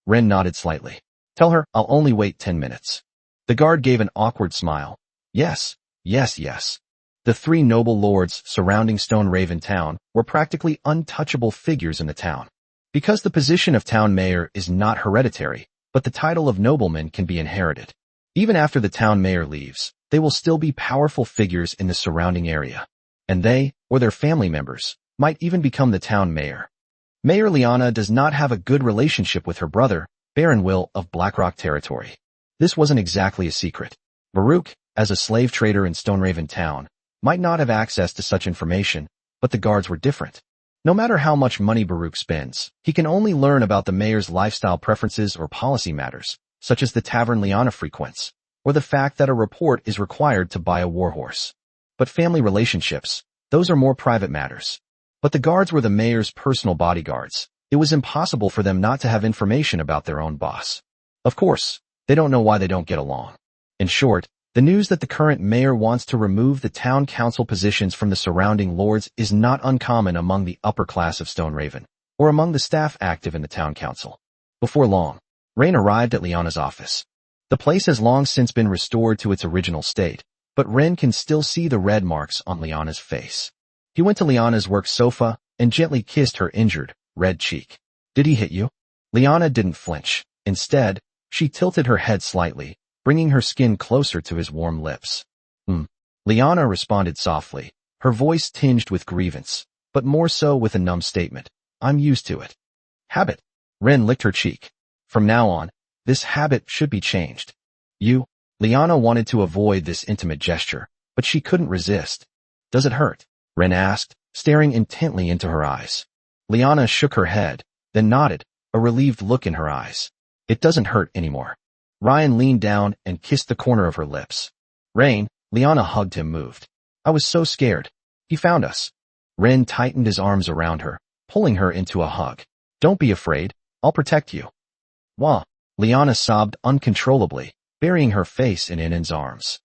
Ren nodded slightly. Tell her I'll only wait 10 minutes. The guard gave an awkward smile. Yes. The 3 noble lords surrounding Stoneraven Town were practically untouchable figures in the town. Because the position of town mayor is not hereditary, but the title of nobleman can be inherited. Even after the town mayor leaves, they will still be powerful figures in the surrounding area. And they, or their family members, might even become the town mayor. Mayor Liana does not have a good relationship with her brother, Baron Will of Blackrock territory. This wasn't exactly a secret. Baruch, as a slave trader in Stoneraven Town, might not have access to such information, but the guards were different. No matter how much money Baruch spends, he can only learn about the mayor's lifestyle preferences or policy matters, such as the tavern Liana frequents, or the fact that a report is required to buy a warhorse. But family relationships, those are more private matters. But the guards were the mayor's personal bodyguards. It was impossible for them not to have information about their own boss. Of course, they don't know why they don't get along. In short, the news that the current mayor wants to remove the town council positions from the surrounding lords is not uncommon among the upper class of Stoneraven, or among the staff active in the town council. Before long, Rain arrived at Liana's office. The place has long since been restored to its original state, but Ren can still see the red marks on Liana's face. He went to Liana's work sofa and gently kissed her injured, red cheek. "Did he hit you?" Liana didn't flinch. Instead, she tilted her head slightly, bringing her skin closer to his warm lips. Liana responded softly, her voice tinged with grievance, but more so with a numb statement. "I'm used to it." "Habit." Ren licked her cheek. "From now on, this habit should be changed." Liana wanted to avoid this intimate gesture, but she couldn't resist. "Does it hurt?" Ren asked, staring intently into her eyes. Liana shook her head, then nodded, a relieved look in her eyes. "It doesn't hurt anymore." Ryan leaned down and kissed the corner of her lips. "Rain," Liana hugged him moved. "I was so scared. He found us." Ren tightened his arms around her, pulling her into a hug. "Don't be afraid. I'll protect you." "Wah." Liana sobbed uncontrollably, burying her face in Inan's arms.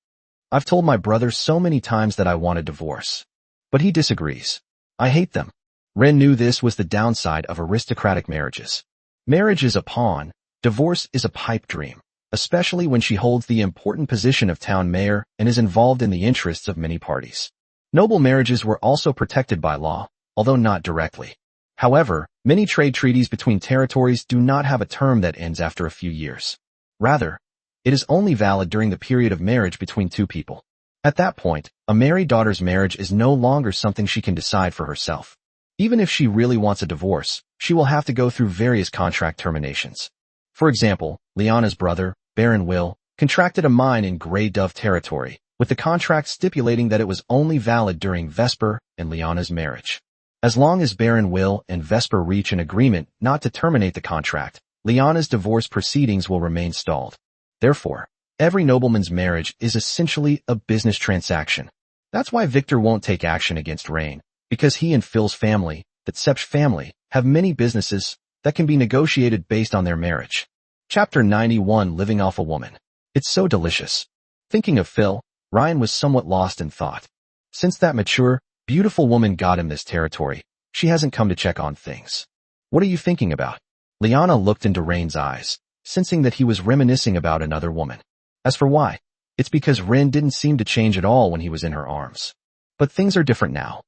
"I've told my brother so many times that I want a divorce. But he disagrees. I hate them." Ren knew this was the downside of aristocratic marriages. Marriage is a pawn, divorce is a pipe dream, especially when she holds the important position of town mayor and is involved in the interests of many parties. Noble marriages were also protected by law, although not directly. However, many trade treaties between territories do not have a term that ends after a few years. Rather, it is only valid during the period of marriage between two people. At that point, a married daughter's marriage is no longer something she can decide for herself. Even if she really wants a divorce, she will have to go through various contract terminations. For example, Liana's brother, Baron Will, contracted a mine in Grey Dove territory, with the contract stipulating that it was only valid during Vesper and Liana's marriage. As long as Baron Will and Vesper reach an agreement not to terminate the contract, Liana's divorce proceedings will remain stalled. Therefore, every nobleman's marriage is essentially a business transaction. That's why Victor won't take action against Rain, because he and Phil's family, the Tsepsh family, have many businesses that can be negotiated based on their marriage. Chapter 91, Living Off a Woman. It's so delicious. Thinking of Phil, Ryan was somewhat lost in thought. Since that mature, beautiful woman got him this territory, she hasn't come to check on things. "What are you thinking about?" Liana looked into Rain's eyes, sensing that he was reminiscing about another woman. As for why, it's because Ren didn't seem to change at all when he was in her arms. But things are different now.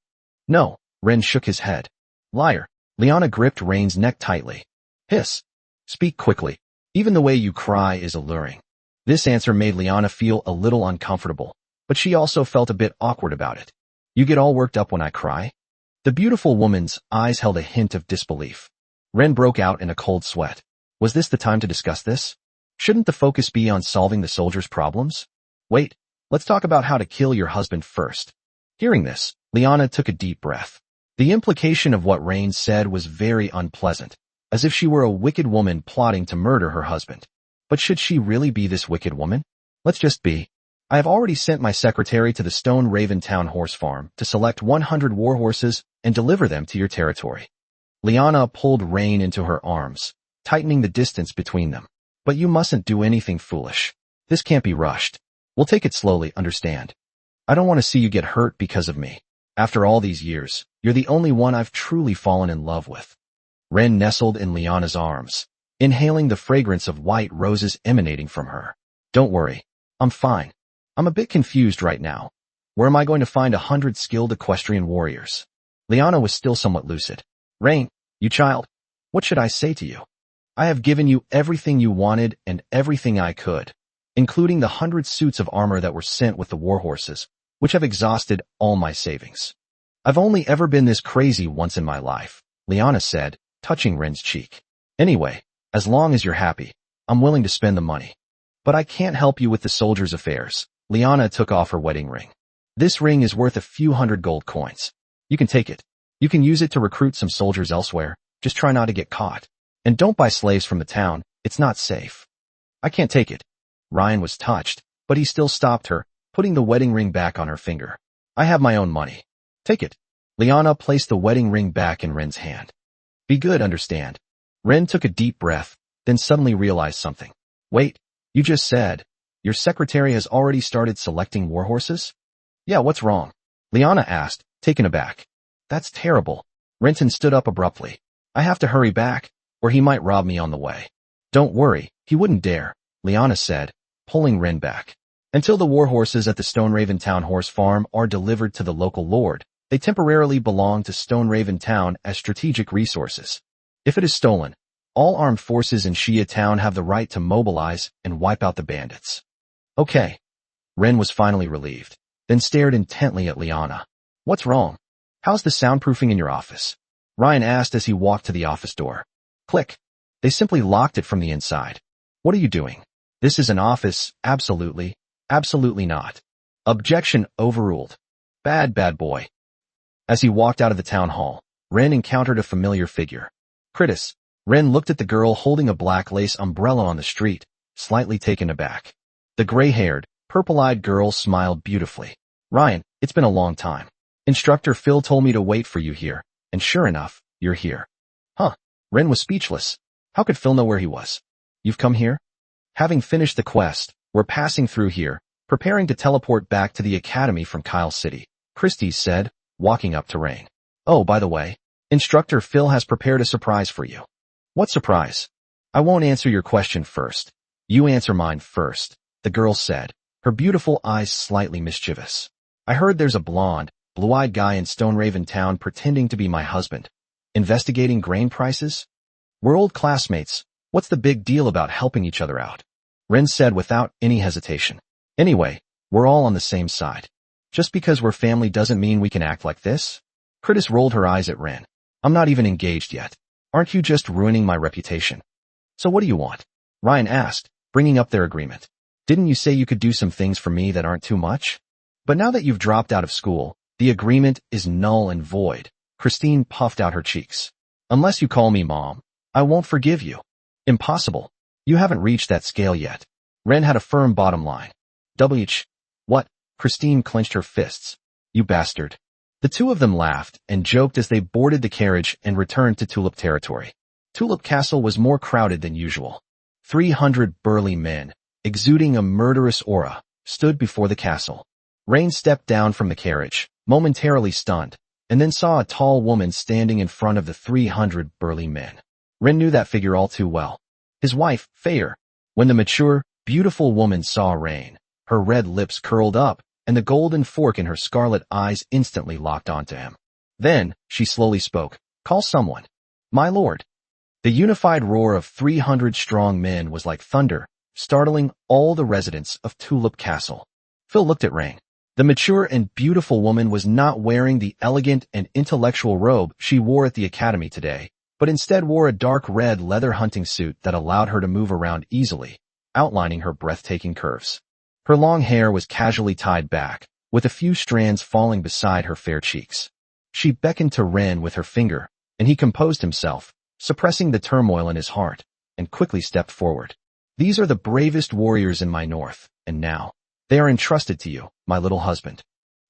"No," Ren shook his head. "Liar." Liana gripped Rain's neck tightly. "Hiss. Speak quickly. Even the way you cry is alluring." This answer made Liana feel a little uncomfortable, but she also felt a bit awkward about it. "You get all worked up when I cry?" The beautiful woman's eyes held a hint of disbelief. Ren broke out in a cold sweat. Was this the time to discuss this? Shouldn't the focus be on solving the soldiers' problems? "Wait, let's talk about how to kill your husband first." Hearing this, Liana took a deep breath. The implication of what Rain said was very unpleasant, as if she were a wicked woman plotting to murder her husband. But should she really be this wicked woman? Let's just be. I have already sent my secretary to the Stone Raven Town Horse Farm to select 100 warhorses and deliver them to your territory. Liana pulled Rain into her arms, tightening the distance between them. "But you mustn't do anything foolish. This can't be rushed. We'll take it slowly, understand? I don't want to see you get hurt because of me. After all these years, you're the only one I've truly fallen in love with." Ren nestled in Liana's arms, inhaling the fragrance of white roses emanating from her. "Don't worry. I'm fine. I'm a bit confused right now. Where am I going to find 100 skilled equestrian warriors?" Liana was still somewhat lucid. "Rain, you child, what should I say to you? I have given you everything you wanted and everything I could, including the 100 suits of armor that were sent with the warhorses, which have exhausted all my savings. I've only ever been this crazy once in my life," Liana said, touching Ren's cheek. "Anyway, as long as you're happy, I'm willing to spend the money. But I can't help you with the soldiers' affairs." Liana took off her wedding ring. This ring is worth a few hundred gold coins. You can take it. You can use it to recruit some soldiers elsewhere. Just try not to get caught. And don't buy slaves from the town. It's not safe. I can't take it. Ryan was touched, but he still stopped her, putting the wedding ring back on her finger. I have my own money. Take it. Liana placed the wedding ring back in Ren's hand. Be good, understand? Ren took a deep breath, then suddenly realized something. Wait, you just said, your secretary has already started selecting warhorses? Yeah, what's wrong? Liana asked, taken aback. That's terrible. Renton stood up abruptly. I have to hurry back, or he might rob me on the way. Don't worry, he wouldn't dare, Liana said, pulling Ren back. Until the warhorses at the Stoneraven Town horse farm are delivered to the local lord, they temporarily belong to Stoneraven Town as strategic resources. If it is stolen, all armed forces in Shia Town have the right to mobilize and wipe out the bandits. Okay. Ren was finally relieved, then stared intently at Liana. What's wrong? How's the soundproofing in your office? Ryan asked as he walked to the office door. Click. They simply locked it from the inside. What are you doing? This is an office, absolutely. Absolutely not. Objection overruled. Bad boy. As he walked out of the town hall, Ren encountered a familiar figure. Kritis. Ren looked at the girl holding a black lace umbrella on the street, slightly taken aback. The gray-haired, purple-eyed girl smiled beautifully. Ryan, it's been a long time. Instructor Phil told me to wait for you here, and sure enough, you're here. Huh. Ren was speechless. How could Phil know where he was? You've come here? Having finished the quest, we're passing through here, preparing to teleport back to the academy from Kyle City, Christie said, walking up to Rain. Oh, by the way, Instructor Phil has prepared a surprise for you. What surprise? I won't answer your question first. You answer mine first, the girl said, her beautiful eyes slightly mischievous. I heard there's a blonde, blue-eyed guy in Stoneraven Town pretending to be my husband. Investigating grain prices? We're old classmates. What's the big deal about helping each other out? Ren said without any hesitation. Anyway, we're all on the same side. Just because we're family doesn't mean we can act like this. Kritis rolled her eyes at Ren. I'm not even engaged yet. Aren't you just ruining my reputation? So what do you want? Ryan asked, bringing up their agreement. Didn't you say you could do some things for me that aren't too much? But now that you've dropped out of school, the agreement is null and void. Christine puffed out her cheeks. Unless you call me mom, I won't forgive you. Impossible. You haven't reached that scale yet. Ren had a firm bottom line. WH. What? Christine clenched her fists. You bastard. The two of them laughed and joked as they boarded the carriage and returned to Tulip territory. Tulip Castle was more crowded than usual. 300 burly men, exuding a murderous aura, stood before the castle. Rain stepped down from the carriage, momentarily stunned, and then saw a tall woman standing in front of the 300 burly men. Ren knew that figure all too well. His wife, Fair. When the mature, beautiful woman saw Rain, her red lips curled up, and the golden fork in her scarlet eyes instantly locked onto him. Then, she slowly spoke. Call someone. My lord. The unified roar of 300 strong men was like thunder, startling all the residents of Tulip Castle. Phil looked at Rain. The mature and beautiful woman was not wearing the elegant and intellectual robe she wore at the academy today, but instead wore a dark red leather hunting suit that allowed her to move around easily, outlining her breathtaking curves. Her long hair was casually tied back, with a few strands falling beside her fair cheeks. She beckoned to Ren with her finger, and he composed himself, suppressing the turmoil in his heart, and quickly stepped forward. These are the bravest warriors in my north, and now, they are entrusted to you, my little husband.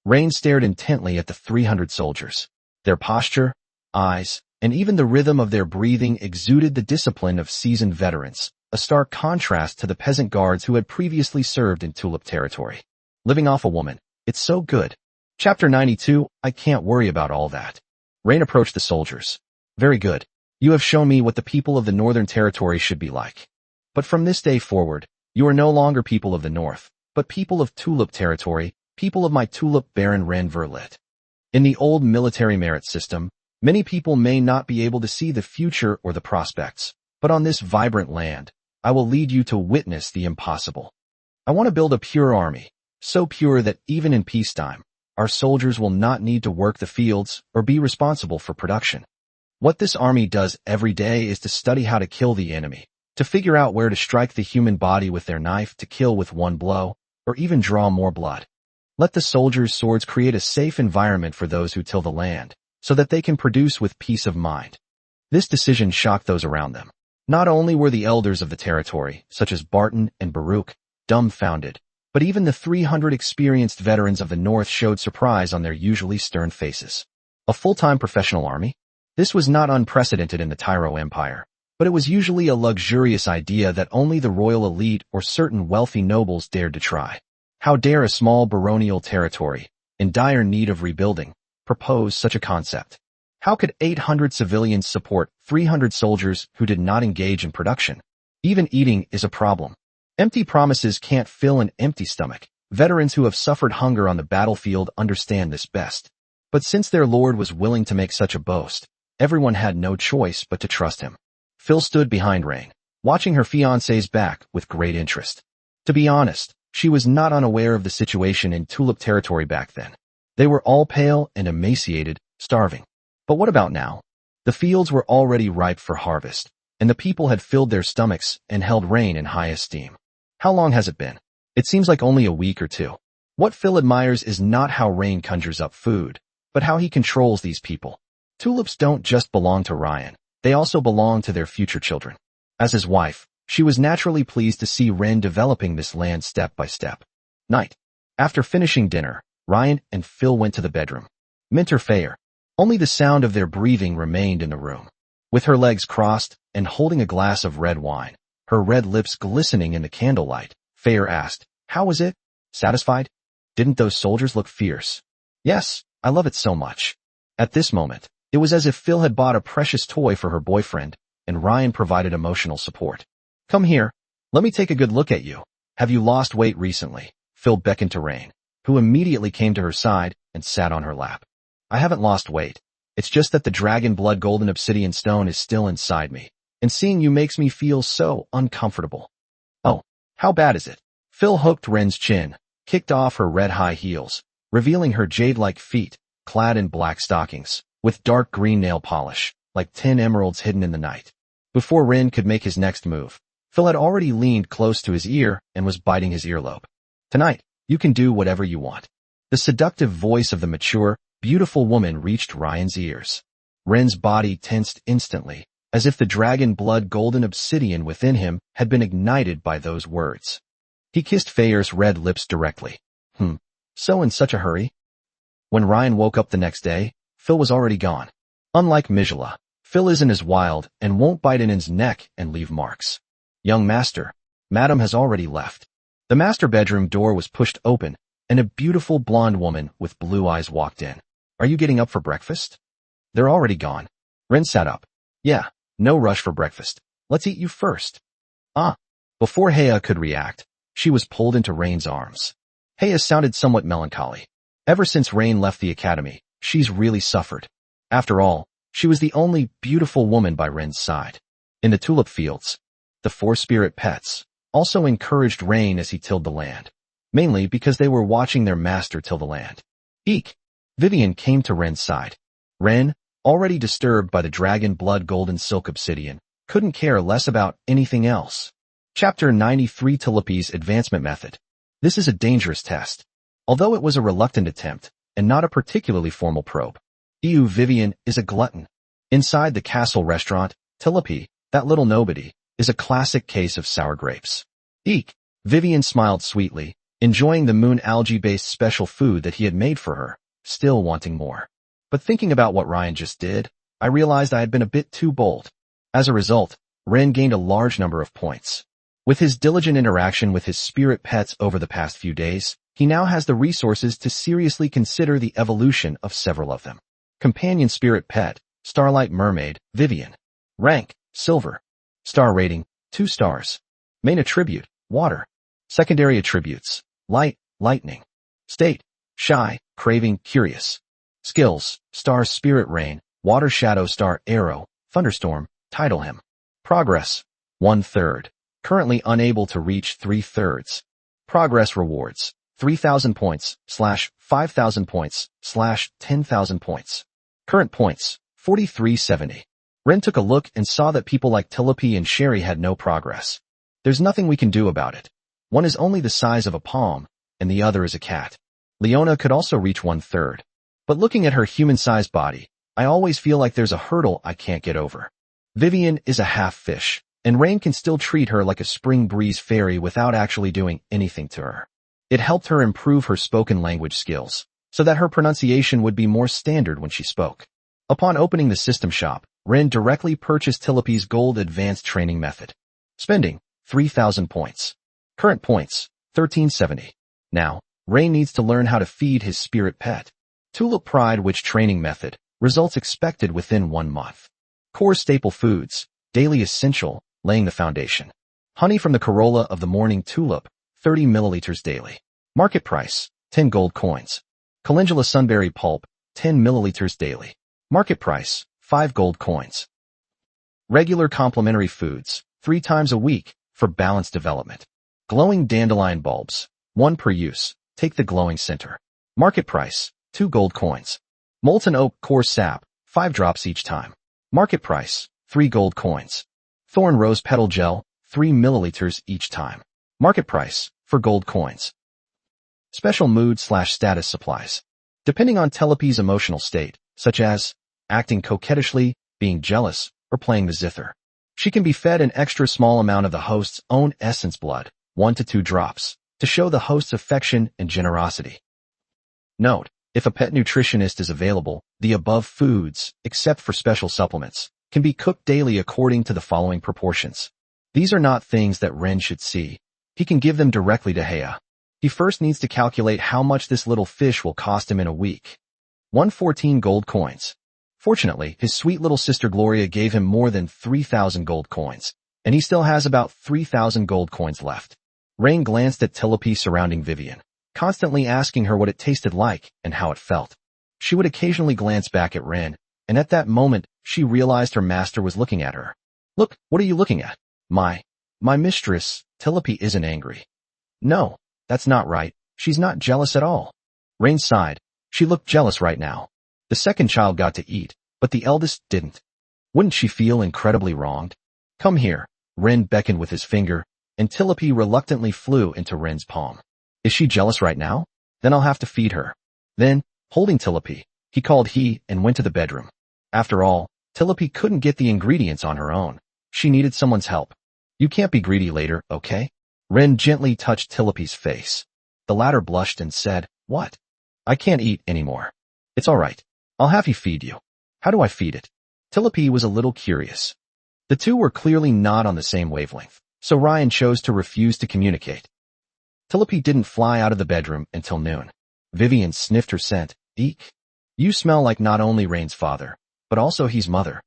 Rain stared intently at the 300 soldiers. Their posture, eyes, and even the rhythm of their breathing exuded the discipline of seasoned veterans, a stark contrast to the peasant guards who had previously served in Tulip territory. Living off a woman, it's so good. Chapter 92, I can't worry about all that. Rain approached the soldiers. Very good. You have shown me what the people of the Northern Territory should be like. But from this day forward, you are no longer people of the North, but people of Tulip territory, people of my Tulip Baron Ren Verlet. In the old military merit system, many people may not be able to see the future or the prospects, but on this vibrant land, I will lead you to witness the impossible. I want to build a pure army, so pure that even in peacetime, our soldiers will not need to work the fields or be responsible for production. What this army does every day is to study how to kill the enemy, to figure out where to strike the human body with their knife to kill with one blow, or even draw more blood. Let the soldiers' swords create a safe environment for those who till the land, so that they can produce with peace of mind. This decision shocked those around them. Not only were the elders of the territory, such as Barton and Baruch, dumbfounded, but even the 300 experienced veterans of the North showed surprise on their usually stern faces. A full-time professional army? This was not unprecedented in the Tyro Empire, but it was usually a luxurious idea that only the royal elite or certain wealthy nobles dared to try. How dare a small baronial territory, in dire need of rebuilding, propose such a concept? How could 800 civilians support 300 soldiers who did not engage in production? Even eating is a problem. Empty promises can't fill an empty stomach. Veterans who have suffered hunger on the battlefield understand this best. But since their lord was willing to make such a boast, everyone had no choice but to trust him. Phil stood behind Rain, watching her fiancé's back with great interest. To be honest, she was not unaware of the situation in Tulip territory back then. They were all pale and emaciated, starving. But what about now? The fields were already ripe for harvest, and the people had filled their stomachs and held Rain in high esteem. How long has it been? It seems like only a week or two. What Phil admires is not how Rain conjures up food, but how he controls these people. Tulips don't just belong to Ryan, they also belong to their future children. As his wife, she was naturally pleased to see Ren developing this land step by step. Night. After finishing dinner, Ryan and Phil went to the bedroom. Minter Fair. Only the sound of their breathing remained in the room. With her legs crossed and holding a glass of red wine, her red lips glistening in the candlelight, Fair asked, "How was it? Satisfied? Didn't those soldiers look fierce?" "Yes, I love it so much." At this moment, it was as if Phil had bought a precious toy for her boyfriend, and Ryan provided emotional support. "Come here. Let me take a good look at you. Have you lost weight recently?" Phil beckoned to Rain, who immediately came to her side and sat on her lap. "I haven't lost weight. It's just that the dragon blood golden obsidian stone is still inside me, and seeing you makes me feel so uncomfortable." "Oh, how bad is it?" Phil hooked Ren's chin, kicked off her red high heels, revealing her jade-like feet, clad in black stockings, with dark green nail polish, like 10 emeralds hidden in the night. Before Ren could make his next move, Phil had already leaned close to his ear and was biting his earlobe. "Tonight, you can do whatever you want." The seductive voice of the mature, beautiful woman reached Ryan's ears. Ren's body tensed instantly, as if the dragon blood golden obsidian within him had been ignited by those words. He kissed Fair's red lips directly. So in such a hurry? When Ryan woke up the next day, Phil was already gone. Unlike Mijala, Phil isn't as wild and won't bite Inan's neck and leave marks. "Young master, madam has already left." The master bedroom door was pushed open, and a beautiful blonde woman with blue eyes walked in. "Are you getting up for breakfast?" "They're already gone." Ren sat up. "Yeah, no rush for breakfast. Let's eat you first." "Ah." Before Hea could react, she was pulled into Rain's arms. Hea sounded somewhat melancholy. Ever since Rain left the academy, she's really suffered. After all, she was the only beautiful woman by Ren's side. In the tulip fields, the 4 spirit pets also encouraged Rain as he tilled the land, mainly because they were watching their master till the land. Eek! Vivian came to Ren's side. Ren, already disturbed by the dragon blood golden silk obsidian, couldn't care less about anything else. Chapter 93 Tulipi's Advancement Method. This is a dangerous test. Although it was a reluctant attempt, and not a particularly formal probe. Vivian is a glutton. Inside the castle restaurant, Tulipi, that little nobody, is a classic case of sour grapes. Eek! Vivian smiled sweetly, enjoying the moon algae-based special food that he had made for her, still wanting more. But thinking about what Ryan just did, I realized I had been a bit too bold. As a result, Ren gained a large number of points. With his diligent interaction with his spirit pets over the past few days, he now has the resources to seriously consider the evolution of several of them. Companion spirit pet, Starlight Mermaid, Vivian. Rank, Silver. Star rating, 2 stars. Main attribute, Water. Secondary attributes, Light, Lightning. State, Shy, Craving, Curious. Skills, Star Spirit Rain, Water Shadow Star Arrow, Thunderstorm, Tidal Hymn. Progress, 1/3. Currently unable to reach 3/3. Progress rewards, 3,000 points, /5,000 points, /10,000 points. Current points, 4370. Ren took a look and saw that people like Tulipi and Sherry had no progress. There's nothing we can do about it. One is only the size of a palm, and the other is a cat. Leona could also reach 1/3. But looking at her human-sized body, I always feel like there's a hurdle I can't get over. Vivian is a half-fish, and Rain can still treat her like a spring breeze fairy without actually doing anything to her. It helped her improve her spoken language skills, so that her pronunciation would be more standard when she spoke. Upon opening the system shop, Ren directly purchased Tilapy's Gold Advanced Training Method. Spending 3,000 points. Current points, 1370. Now, Ray needs to learn how to feed his spirit pet. Tulip Pride Which Training Method. Results expected within 1 month. Core staple foods. Daily essential, laying the foundation. Honey from the corolla of the morning tulip, 30 milliliters daily. Market price, 10 gold coins. Calendula sunberry pulp, 10 milliliters daily. Market price, 5 gold coins. Regular complementary foods, 3 times a week, for balanced development. Glowing dandelion bulbs, 1 per use, take the glowing center. Market price, 2 gold coins. Molten oak core sap, 5 drops each time. Market price, 3 gold coins. Thorn rose petal gel, 3 milliliters each time. Market price, 4 gold coins. Special mood/status supplies. Depending on Tilapy's emotional state, such as acting coquettishly, being jealous, or playing the zither, she can be fed an extra small amount of the host's own essence blood, 1 to 2 drops, to show the host's affection and generosity. Note, if a pet nutritionist is available, the above foods, except for special supplements, can be cooked daily according to the following proportions. These are not things that Ren should see. He can give them directly to Heya. He first needs to calculate how much this little fish will cost him in a week. 114 gold coins. Fortunately, his sweet little sister Gloria gave him more than 3,000 gold coins, and he still has about 3,000 gold coins left. Rain glanced at Tilapy surrounding Vivian, constantly asking her what it tasted like and how it felt. She would occasionally glance back at Ren, and at that moment, she realized her master was looking at her. Look, what are you looking at? My mistress, Tilapy isn't angry. No, that's not right. She's not jealous at all. Rain sighed. She looked jealous right now. The second child got to eat, but the eldest didn't. Wouldn't she feel incredibly wronged? Come here, Ren beckoned with his finger, and Tilapy reluctantly flew into Ren's palm. Is she jealous right now? Then I'll have to feed her. Then, holding Tilapy, he called he and went to the bedroom. After all, Tilapy couldn't get the ingredients on her own. She needed someone's help. You can't be greedy later, okay? Ren gently touched Tilapy's face. The latter blushed and said, What? I can't eat anymore. It's all right. I'll have you feed you. How do I feed it? Tilapy was a little curious. The two were clearly not on the same wavelength, so Ryan chose to refuse to communicate. Tilapy didn't fly out of the bedroom until noon. Vivian sniffed her scent. Eek. You smell like not only Rain's father, but also his mother.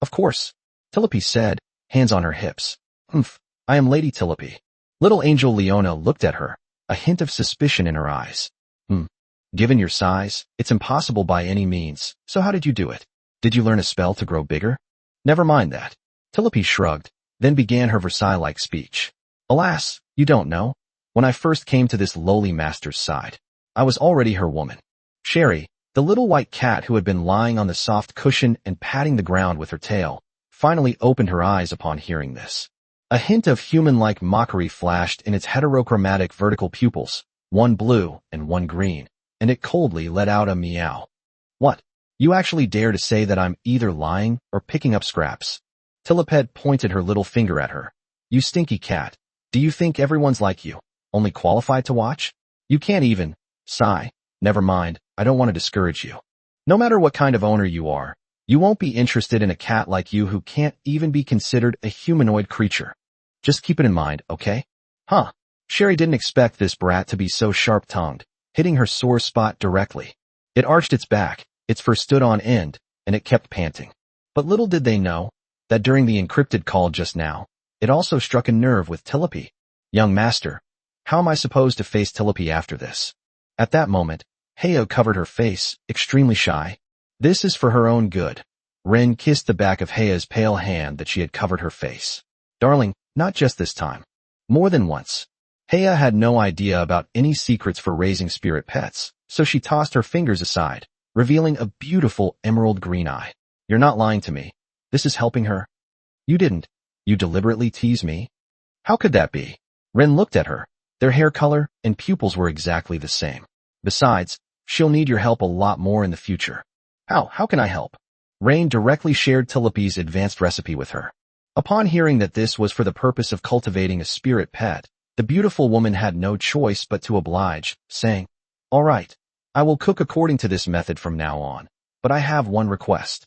Of course, Tilapy said, hands on her hips. Humph, I am Lady Tilapy. Little angel Leona looked at her, a hint of suspicion in her eyes. Given your size, it's impossible by any means, so how did you do it? Did you learn a spell to grow bigger? Never mind that. Tilapy shrugged, then began her Versailles-like speech. Alas, you don't know. When I first came to this lowly master's side, I was already her woman. Sherry, the little white cat who had been lying on the soft cushion and patting the ground with her tail, finally opened her eyes upon hearing this. A hint of human-like mockery flashed in its heterochromatic vertical pupils, 1 blue and 1 green, and it coldly let out a meow. What? You actually dare to say that I'm either lying or picking up scraps? Tilapy pointed her little finger at her. You stinky cat. Do you think everyone's like you, only qualified to watch? You can't even. Sigh. Never mind, I don't want to discourage you. No matter what kind of owner you are, you won't be interested in a cat like you who can't even be considered a humanoid creature. Just keep it in mind, okay? Huh. Sherry didn't expect this brat to be so sharp-tongued, hitting her sore spot directly. It arched its back, its fur stood on end, and it kept panting. But little did they know that during the encrypted call just now, it also struck a nerve with Tilapy. Young master, how am I supposed to face Tilapy after this? At that moment, Heyo covered her face, extremely shy. This is for her own good. Ren kissed the back of Heya's pale hand that she had covered her face. Darling, not just this time. More than once. Heya had no idea about any secrets for raising spirit pets, so she tossed her fingers aside, revealing a beautiful emerald green eye. You're not lying to me. This is helping her. You didn't. You deliberately tease me? How could that be? Ren looked at her. Their hair color and pupils were exactly the same. Besides, she'll need your help a lot more in the future. How can I help? Rain directly shared Tilipy's advanced recipe with her. Upon hearing that this was for the purpose of cultivating a spirit pet, the beautiful woman had no choice but to oblige, saying, "All right, I will cook according to this method from now on, but I have one request."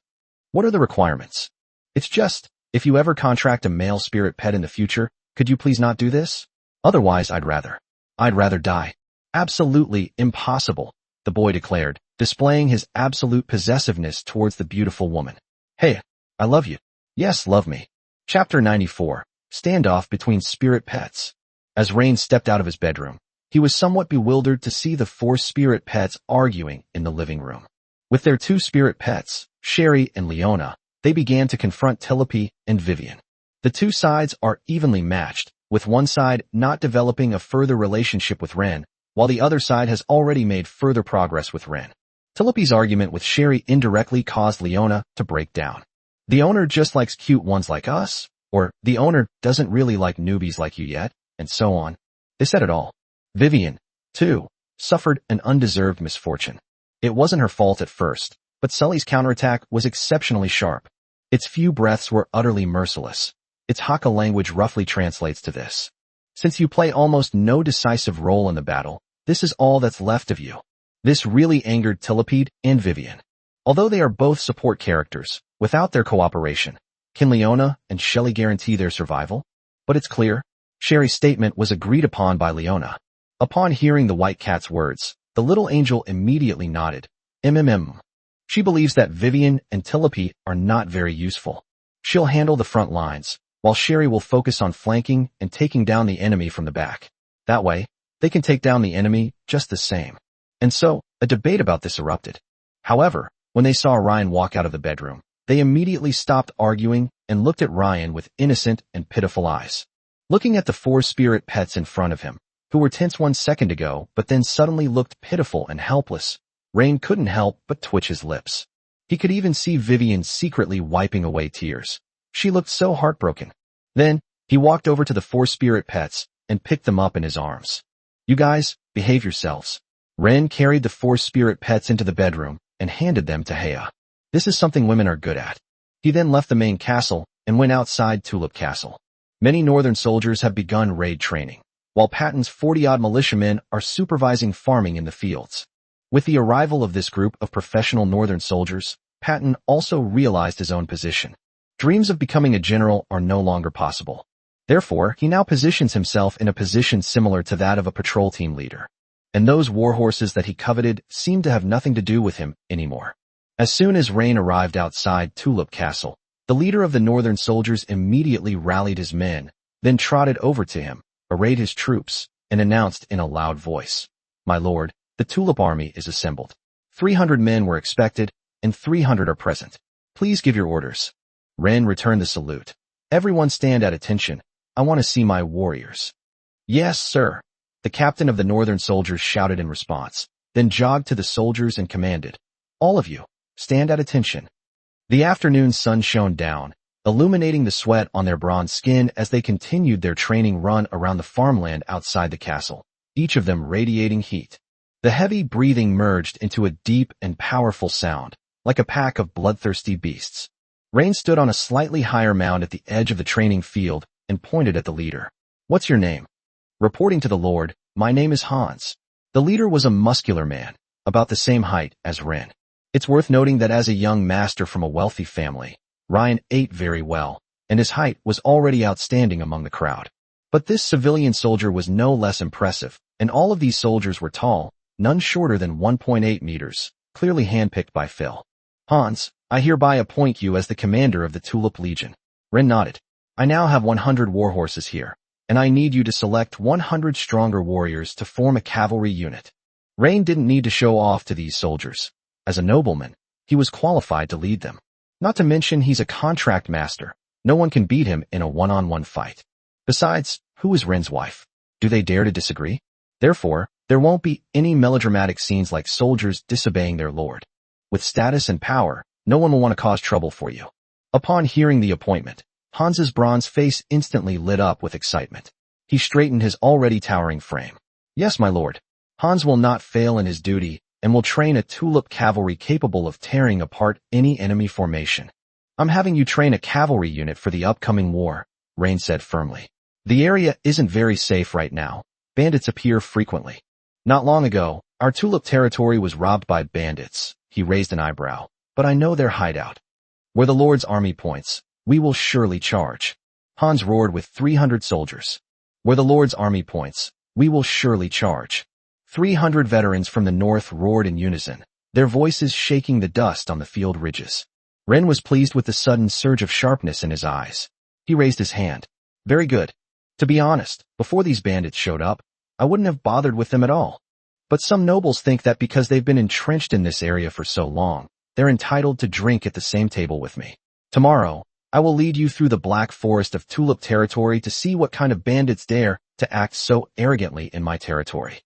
"What are the requirements?" "It's just, if you ever contract a male spirit pet in the future, could you please not do this? Otherwise, I'd rather die." "Absolutely impossible," the boy declared, displaying his absolute possessiveness towards the beautiful woman. "Hey, I love you." "Yes, love me." Chapter 94. Standoff between spirit pets. As Rain stepped out of his bedroom, he was somewhat bewildered to see the four spirit pets arguing in the living room. With their two spirit pets, Sherry and Leona, they began to confront Tilipy and Vivian. The two sides are evenly matched, with one side not developing a further relationship with Ren, while the other side has already made further progress with Ren. Tilipy's argument with Sherry indirectly caused Leona to break down. "The owner just likes cute ones like us," or "the owner doesn't really like newbies like you yet," and so on. They said it all. Vivian, too, suffered an undeserved misfortune. It wasn't her fault at first, but Sully's counterattack was exceptionally sharp. Its few breaths were utterly merciless. Its Hakka language roughly translates to this: "Since you play almost no decisive role in the battle, this is all that's left of you." This really angered Tilipy and Vivian. Although they are both support characters, without their cooperation, can Leona and Shelly guarantee their survival? But it's clear. Sherry's statement was agreed upon by Leona. Upon hearing the white cat's words, the little angel immediately nodded. She believes that Vivian and Tilipy are not very useful. She'll handle the front lines, while Sherry will focus on flanking and taking down the enemy from the back. That way, they can take down the enemy just the same. And so, a debate about this erupted. However, when they saw Ryan walk out of the bedroom, they immediately stopped arguing and looked at Ryan with innocent and pitiful eyes. Looking at the four spirit pets in front of him, who were tense 1 second ago but then suddenly looked pitiful and helpless, Rain couldn't help but twitch his lips. He could even see Vivian secretly wiping away tears. She looked so heartbroken. Then, he walked over to the four spirit pets and picked them up in his arms. "You guys, behave yourselves." Ren carried the four spirit pets into the bedroom and handed them to Hea. "This is something women are good at." He then left the main castle and went outside Tulip Castle. Many northern soldiers have begun raid training, while Patton's 40-odd militiamen are supervising farming in the fields. With the arrival of this group of professional northern soldiers, Patton also realized his own position. Dreams of becoming a general are no longer possible. Therefore, he now positions himself in a position similar to that of a patrol team leader. And those warhorses that he coveted seemed to have nothing to do with him anymore. As soon as Rain arrived outside Tulip Castle, the leader of the northern soldiers immediately rallied his men, then trotted over to him, arrayed his troops, and announced in a loud voice, "My lord, the Tulip army is assembled. 300 men were expected, and 300 are present. Please give your orders." Ren returned the salute. "Everyone stand at attention. I want to see my warriors." "Yes, sir," the captain of the northern soldiers shouted in response, then jogged to the soldiers and commanded, "All of you, stand at attention." The afternoon sun shone down, illuminating the sweat on their bronze skin as they continued their training run around the farmland outside the castle, each of them radiating heat. The heavy breathing merged into a deep and powerful sound, like a pack of bloodthirsty beasts. Rain stood on a slightly higher mound at the edge of the training field and pointed at the leader. "What's your name?" "Reporting to the Lord, my name is Hans." The leader was a muscular man, about the same height as Ren. It's worth noting that as a young master from a wealthy family, Ryan ate very well, and his height was already outstanding among the crowd. But this civilian soldier was no less impressive, and all of these soldiers were tall, none shorter than 1.8 meters, clearly handpicked by Phil. "Hans, I hereby appoint you as the commander of the Tulip Legion." Ren nodded. "I now have 100 warhorses here, and I need you to select 100 stronger warriors to form a cavalry unit." Rain didn't need to show off to these soldiers. As a nobleman, he was qualified to lead them. Not to mention he's a contract master. No one can beat him in a one-on-one fight. Besides, who is Ren's wife? Do they dare to disagree? Therefore, there won't be any melodramatic scenes like soldiers disobeying their lord. With status and power, no one will want to cause trouble for you. Upon hearing the appointment, Hans's bronze face instantly lit up with excitement. He straightened his already towering frame. "Yes, my lord." Hans will not fail in his duty and will train a tulip cavalry capable of tearing apart any enemy formation. I'm having you train a cavalry unit for the upcoming war, Rain said firmly. The area isn't very safe right now. Bandits appear frequently. Not long ago, our tulip territory was robbed by bandits. He raised an eyebrow. But I know their hideout. Where the Lord's army points, we will surely charge. Hans roared with 300 soldiers. Where the Lord's army points, we will surely charge. 300 veterans from the north roared in unison, their voices shaking the dust on the field ridges. Ren was pleased with the sudden surge of sharpness in his eyes. He raised his hand. Very good. To be honest, before these bandits showed up, I wouldn't have bothered with them at all. But some nobles think that because they've been entrenched in this area for so long, they're entitled to drink at the same table with me. Tomorrow, I will lead you through the Black Forest of Tulip territory to see what kind of bandits dare to act so arrogantly in my territory.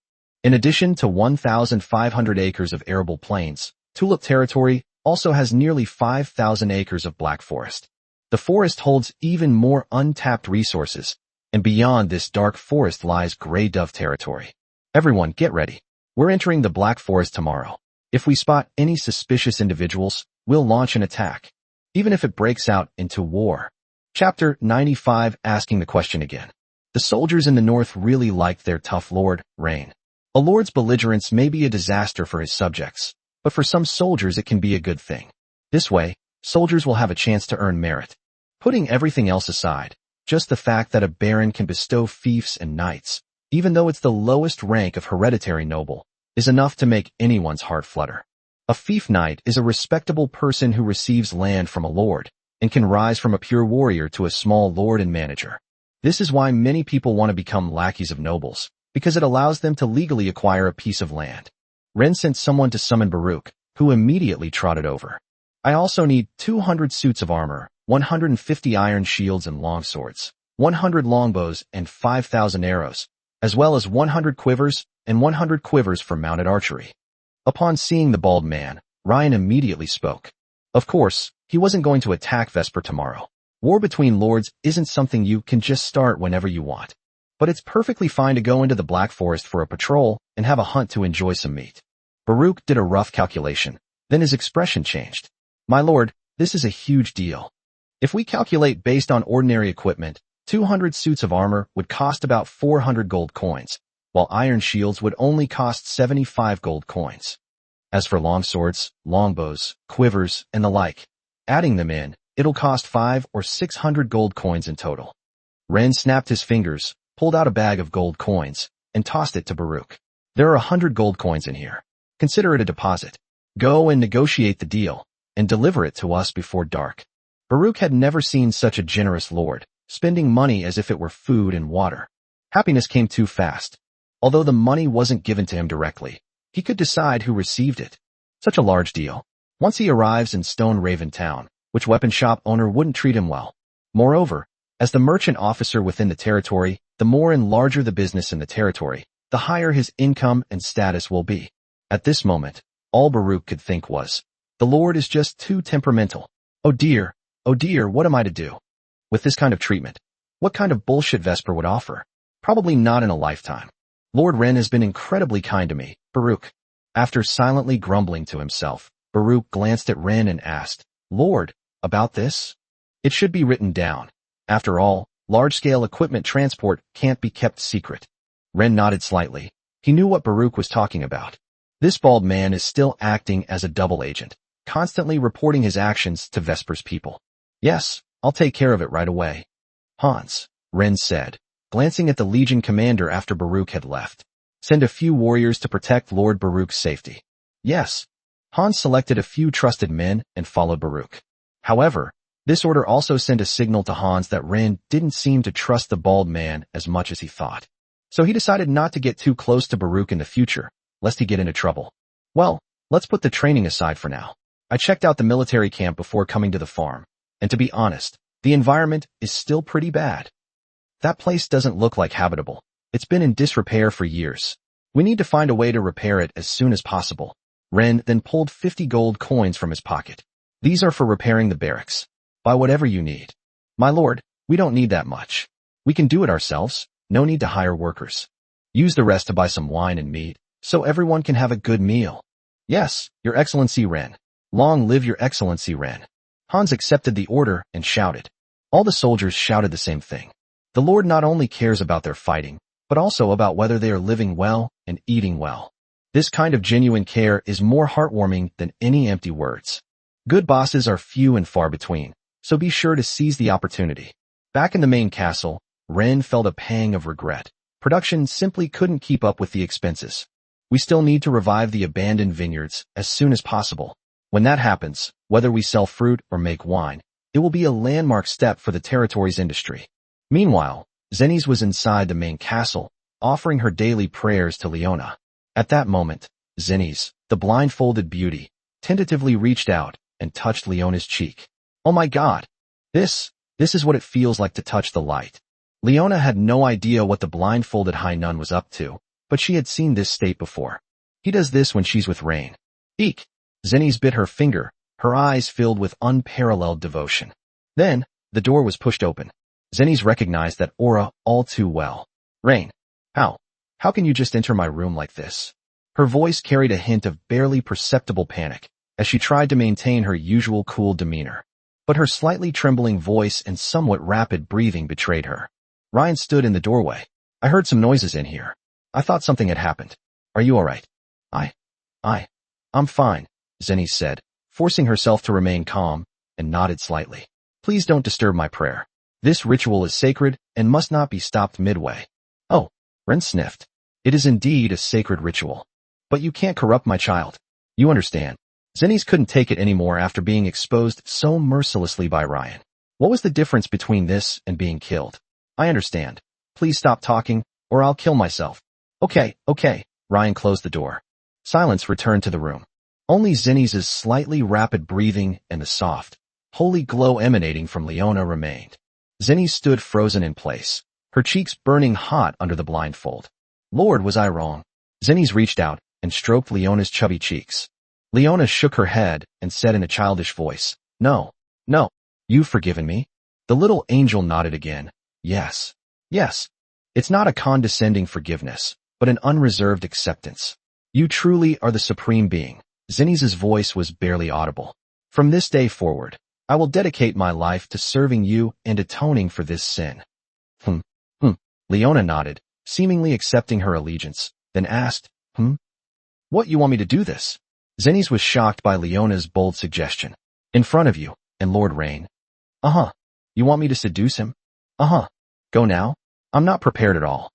In addition to 1,500 acres of arable plains, Tulip territory also has nearly 5,000 acres of Black Forest. The forest holds even more untapped resources, and beyond this dark forest lies Grey Dove territory. Everyone, get ready. We're entering the Black Forest tomorrow. If we spot any suspicious individuals, we'll launch an attack, even if it breaks out into war. Chapter 95, asking the question again. The soldiers in the north really liked their tough lord, Rain. A lord's belligerence may be a disaster for his subjects, but for some soldiers it can be a good thing. This way, soldiers will have a chance to earn merit. Putting everything else aside, just the fact that a baron can bestow fiefs and knights, even though it's the lowest rank of hereditary noble, is enough to make anyone's heart flutter. A fief knight is a respectable person who receives land from a lord, and can rise from a pure warrior to a small lord and manager. This is why many people want to become lackeys of nobles, because it allows them to legally acquire a piece of land. Ren sent someone to summon Baruch, who immediately trotted over. I also need 200 suits of armor, 150 iron shields and longswords, 100 longbows and 5,000 arrows, as well as 100 quivers and 100 quivers for mounted archery. Upon seeing the bald man, Ryan immediately spoke. Of course, he wasn't going to attack Vesper tomorrow. War between lords isn't something you can just start whenever you want. But it's perfectly fine to go into the Black Forest for a patrol and have a hunt to enjoy some meat. Baruch did a rough calculation, then his expression changed. My lord, this is a huge deal. If we calculate based on ordinary equipment, 200 suits of armor would cost about 400 gold coins, while iron shields would only cost 75 gold coins. As for longswords, longbows, quivers, and the like, adding them in, it'll cost 500 or 600 gold coins in total. Ren snapped his fingers, pulled out a bag of gold coins, and tossed it to Baruch. There are 100 gold coins in here. Consider it a deposit. Go and negotiate the deal, and deliver it to us before dark. Baruch had never seen such a generous lord, spending money as if it were food and water. Happiness came too fast. Although the money wasn't given to him directly, he could decide who received it. Such a large deal. Once he arrives in Stone Raven Town, which weapon shop owner wouldn't treat him well? Moreover, as the merchant officer within the territory, the more and larger the business in the territory, the higher his income and status will be. At this moment, all Baruch could think was, the Lord is just too temperamental. Oh dear, what am I to do? With this kind of treatment, what kind of bullshit Vesper would offer? Probably not in a lifetime. Lord Ren has been incredibly kind to me, Baruch. After silently grumbling to himself, Baruch glanced at Ren and asked, Lord, about this? It should be written down. After all, large-scale equipment transport can't be kept secret. Ren nodded slightly. He knew what Baruch was talking about. This bald man is still acting as a double agent, constantly reporting his actions to Vesper's people. Yes, I'll take care of it right away. Hans, Ren said, glancing at the Legion commander after Baruch had left. Send a few warriors to protect Lord Baruch's safety. Yes. Hans selected a few trusted men and followed Baruch. However, this order also sent a signal to Hans that Ren didn't seem to trust the bald man as much as he thought. So he decided not to get too close to Baruch in the future, lest he get into trouble. Well, let's put the training aside for now. I checked out the military camp before coming to the farm, and to be honest, the environment is still pretty bad. That place doesn't look like habitable. It's been in disrepair for years. We need to find a way to repair it as soon as possible. Ren then pulled 50 gold coins from his pocket. These are for repairing the barracks. Buy whatever you need. My lord, we don't need that much. We can do it ourselves. No need to hire workers. Use the rest to buy some wine and meat, so everyone can have a good meal. Yes, Your Excellency Ren. Long live Your Excellency Ren. Hans accepted the order and shouted. All the soldiers shouted the same thing. The Lord not only cares about their fighting, but also about whether they are living well and eating well. This kind of genuine care is more heartwarming than any empty words. Good bosses are few and far between, so be sure to seize the opportunity. Back in the main castle, Ren felt a pang of regret. Production simply couldn't keep up with the expenses. We still need to revive the abandoned vineyards as soon as possible. When that happens, whether we sell fruit or make wine, it will be a landmark step for the territory's industry. Meanwhile, Zenise was inside the main castle, offering her daily prayers to Leona. At that moment, Zenise, the blindfolded beauty, tentatively reached out and touched Leona's cheek. Oh my God! This is what it feels like to touch the light. Leona had no idea what the blindfolded High Nun was up to, but she had seen this state before. He does this when she's with Rain. Eek! Zenise bit her finger, her eyes filled with unparalleled devotion. Then, the door was pushed open. Zenise recognized that aura all too well. Rain. How can you just enter my room like this? Her voice carried a hint of barely perceptible panic, as she tried to maintain her usual cool demeanor. But her slightly trembling voice and somewhat rapid breathing betrayed her. Ryan stood in the doorway. I heard some noises in here. I thought something had happened. Are you alright? I'm fine, Zenise said, forcing herself to remain calm, and nodded slightly. Please don't disturb my prayer. This ritual is sacred and must not be stopped midway. Oh, Ren sniffed. It is indeed a sacred ritual. But you can't corrupt my child. You understand. Zenise couldn't take it anymore after being exposed so mercilessly by Ryan. What was the difference between this and being killed? I understand. Please stop talking, or I'll kill myself. Okay. Ryan closed the door. Silence returned to the room. Only Zenise's slightly rapid breathing and the soft, holy glow emanating from Leona remained. Zenise stood frozen in place, her cheeks burning hot under the blindfold. Lord, was I wrong? Zenise reached out and stroked Leona's chubby cheeks. Leona shook her head and said in a childish voice, No, you've forgiven me? The little angel nodded again. Yes. It's not a condescending forgiveness, but an unreserved acceptance. You truly are the supreme being. Zenise's voice was barely audible. From this day forward, I will dedicate my life to serving you and atoning for this sin. Leona nodded, seemingly accepting her allegiance, then asked, What, you want me to do this? Zenise was shocked by Leona's bold suggestion. In front of you, and Lord Rain. You want me to seduce him? Go now? I'm not prepared at all.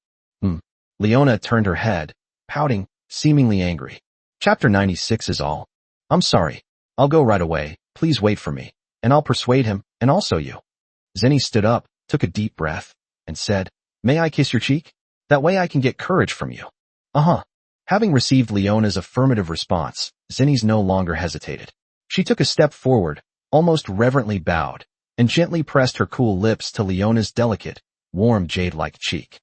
Leona turned her head, pouting, seemingly angry. Chapter 96 is all. I'm sorry. I'll go right away. Please wait for me, and I'll persuade him, and also you. Zenise stood up, took a deep breath, and said, May I kiss your cheek? That way I can get courage from you. Having received Leona's affirmative response, Zenise no longer hesitated. She took a step forward, almost reverently bowed, and gently pressed her cool lips to Leona's delicate, warm jade-like cheek.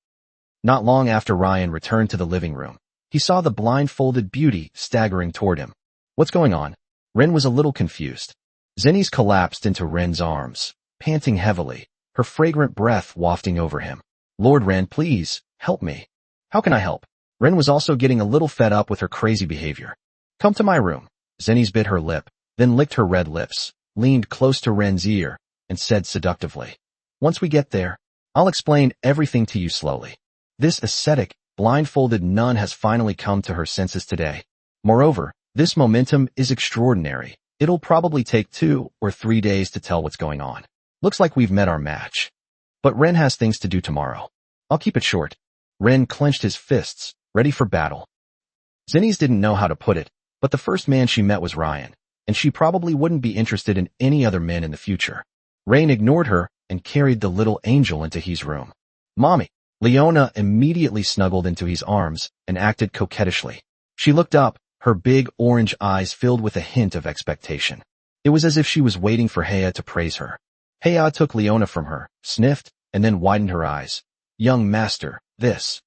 Not long after Ryan returned to the living room, he saw the blindfolded beauty staggering toward him. What's going on? Ren was a little confused. Zenise collapsed into Ren's arms, panting heavily, her fragrant breath wafting over him. Lord Ren, please, help me. How can I help? Ren was also getting a little fed up with her crazy behavior. Come to my room. Zenise bit her lip, then licked her red lips, leaned close to Ren's ear, and said seductively, Once we get there, I'll explain everything to you slowly. This ascetic, blindfolded nun has finally come to her senses today. Moreover, this momentum is extraordinary. It'll probably take 2 or 3 days to tell what's going on. Looks like we've met our match. But Ren has things to do tomorrow. I'll keep it short. Ren clenched his fists, ready for battle. Zenise didn't know how to put it, but the first man she met was Ryan, and she probably wouldn't be interested in any other men in the future. Rain ignored her and carried the little angel into his room. Mommy! Leona immediately snuggled into his arms and acted coquettishly. She looked up, her big orange eyes filled with a hint of expectation. It was as if she was waiting for Heya to praise her. Heya took Leona from her, sniffed, and then widened her eyes. Young master, this.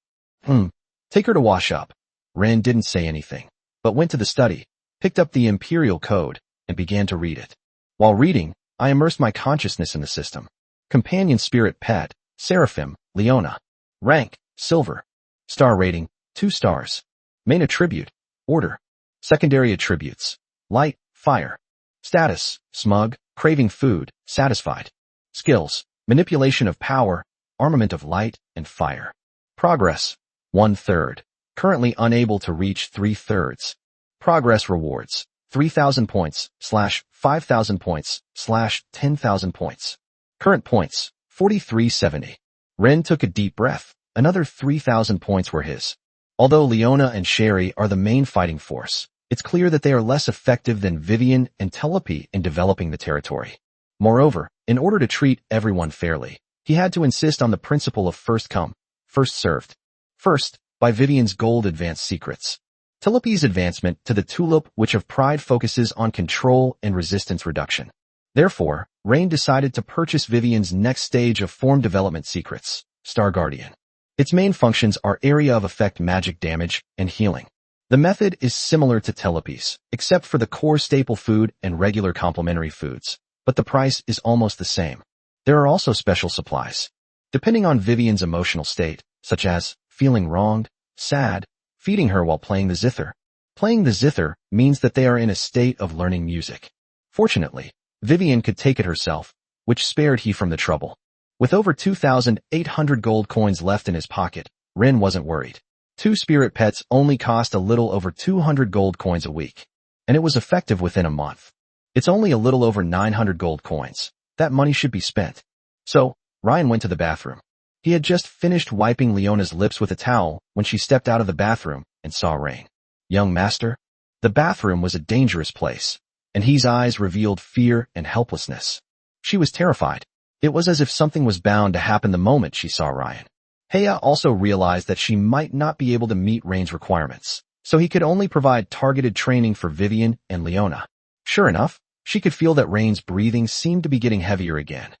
Take her to wash up. Ren didn't say anything, but went to the study, picked up the Imperial Code, and began to read it. While reading, I immersed my consciousness in the system. Companion spirit pet, Seraphim, Leona. Rank, Silver. Star rating, 2 stars. Main attribute, order. Secondary attributes, light, fire. Status, smug, craving food, satisfied. Skills, manipulation of power, armament of light and fire. Progress, 1/3. Currently unable to reach 3/3. Progress rewards, 3,000 points, /5,000 points, /10,000 points. Current points, 4370. Ren took a deep breath. Another 3,000 points were his. Although Leona and Sherry are the main fighting force, it's clear that they are less effective than Vivian and Telepy in developing the territory. Moreover, in order to treat everyone fairly, he had to insist on the principle of first come, first served. First, by Vivian's gold advanced secrets. Telepy's advancement to the tulip which of pride focuses on control and resistance reduction. Therefore, Rain decided to purchase Vivian's next stage of form development secrets, Star Guardian. Its main functions are area of effect magic damage and healing. The method is similar to Telepy's, except for the core staple food and regular complementary foods, but the price is almost the same. There are also special supplies. Depending on Vivian's emotional state, such as feeling wronged, sad, feeding her while playing the zither. Playing the zither means that they are in a state of learning music. Fortunately, Vivian could take it herself, which spared he from the trouble. With over 2,800 gold coins left in his pocket, Ren wasn't worried. 2 spirit pets only cost a little over 200 gold coins a week, and it was effective within a month. It's only a little over 900 gold coins. That money should be spent. So, Ryan went to the bathroom. He had just finished wiping Leona's lips with a towel when she stepped out of the bathroom and saw Rain. Young master? The bathroom was a dangerous place, and his eyes revealed fear and helplessness. She was terrified. It was as if something was bound to happen the moment she saw Ryan. Heya also realized that she might not be able to meet Rain's requirements, so he could only provide targeted training for Vivian and Leona. Sure enough, she could feel that Rain's breathing seemed to be getting heavier again.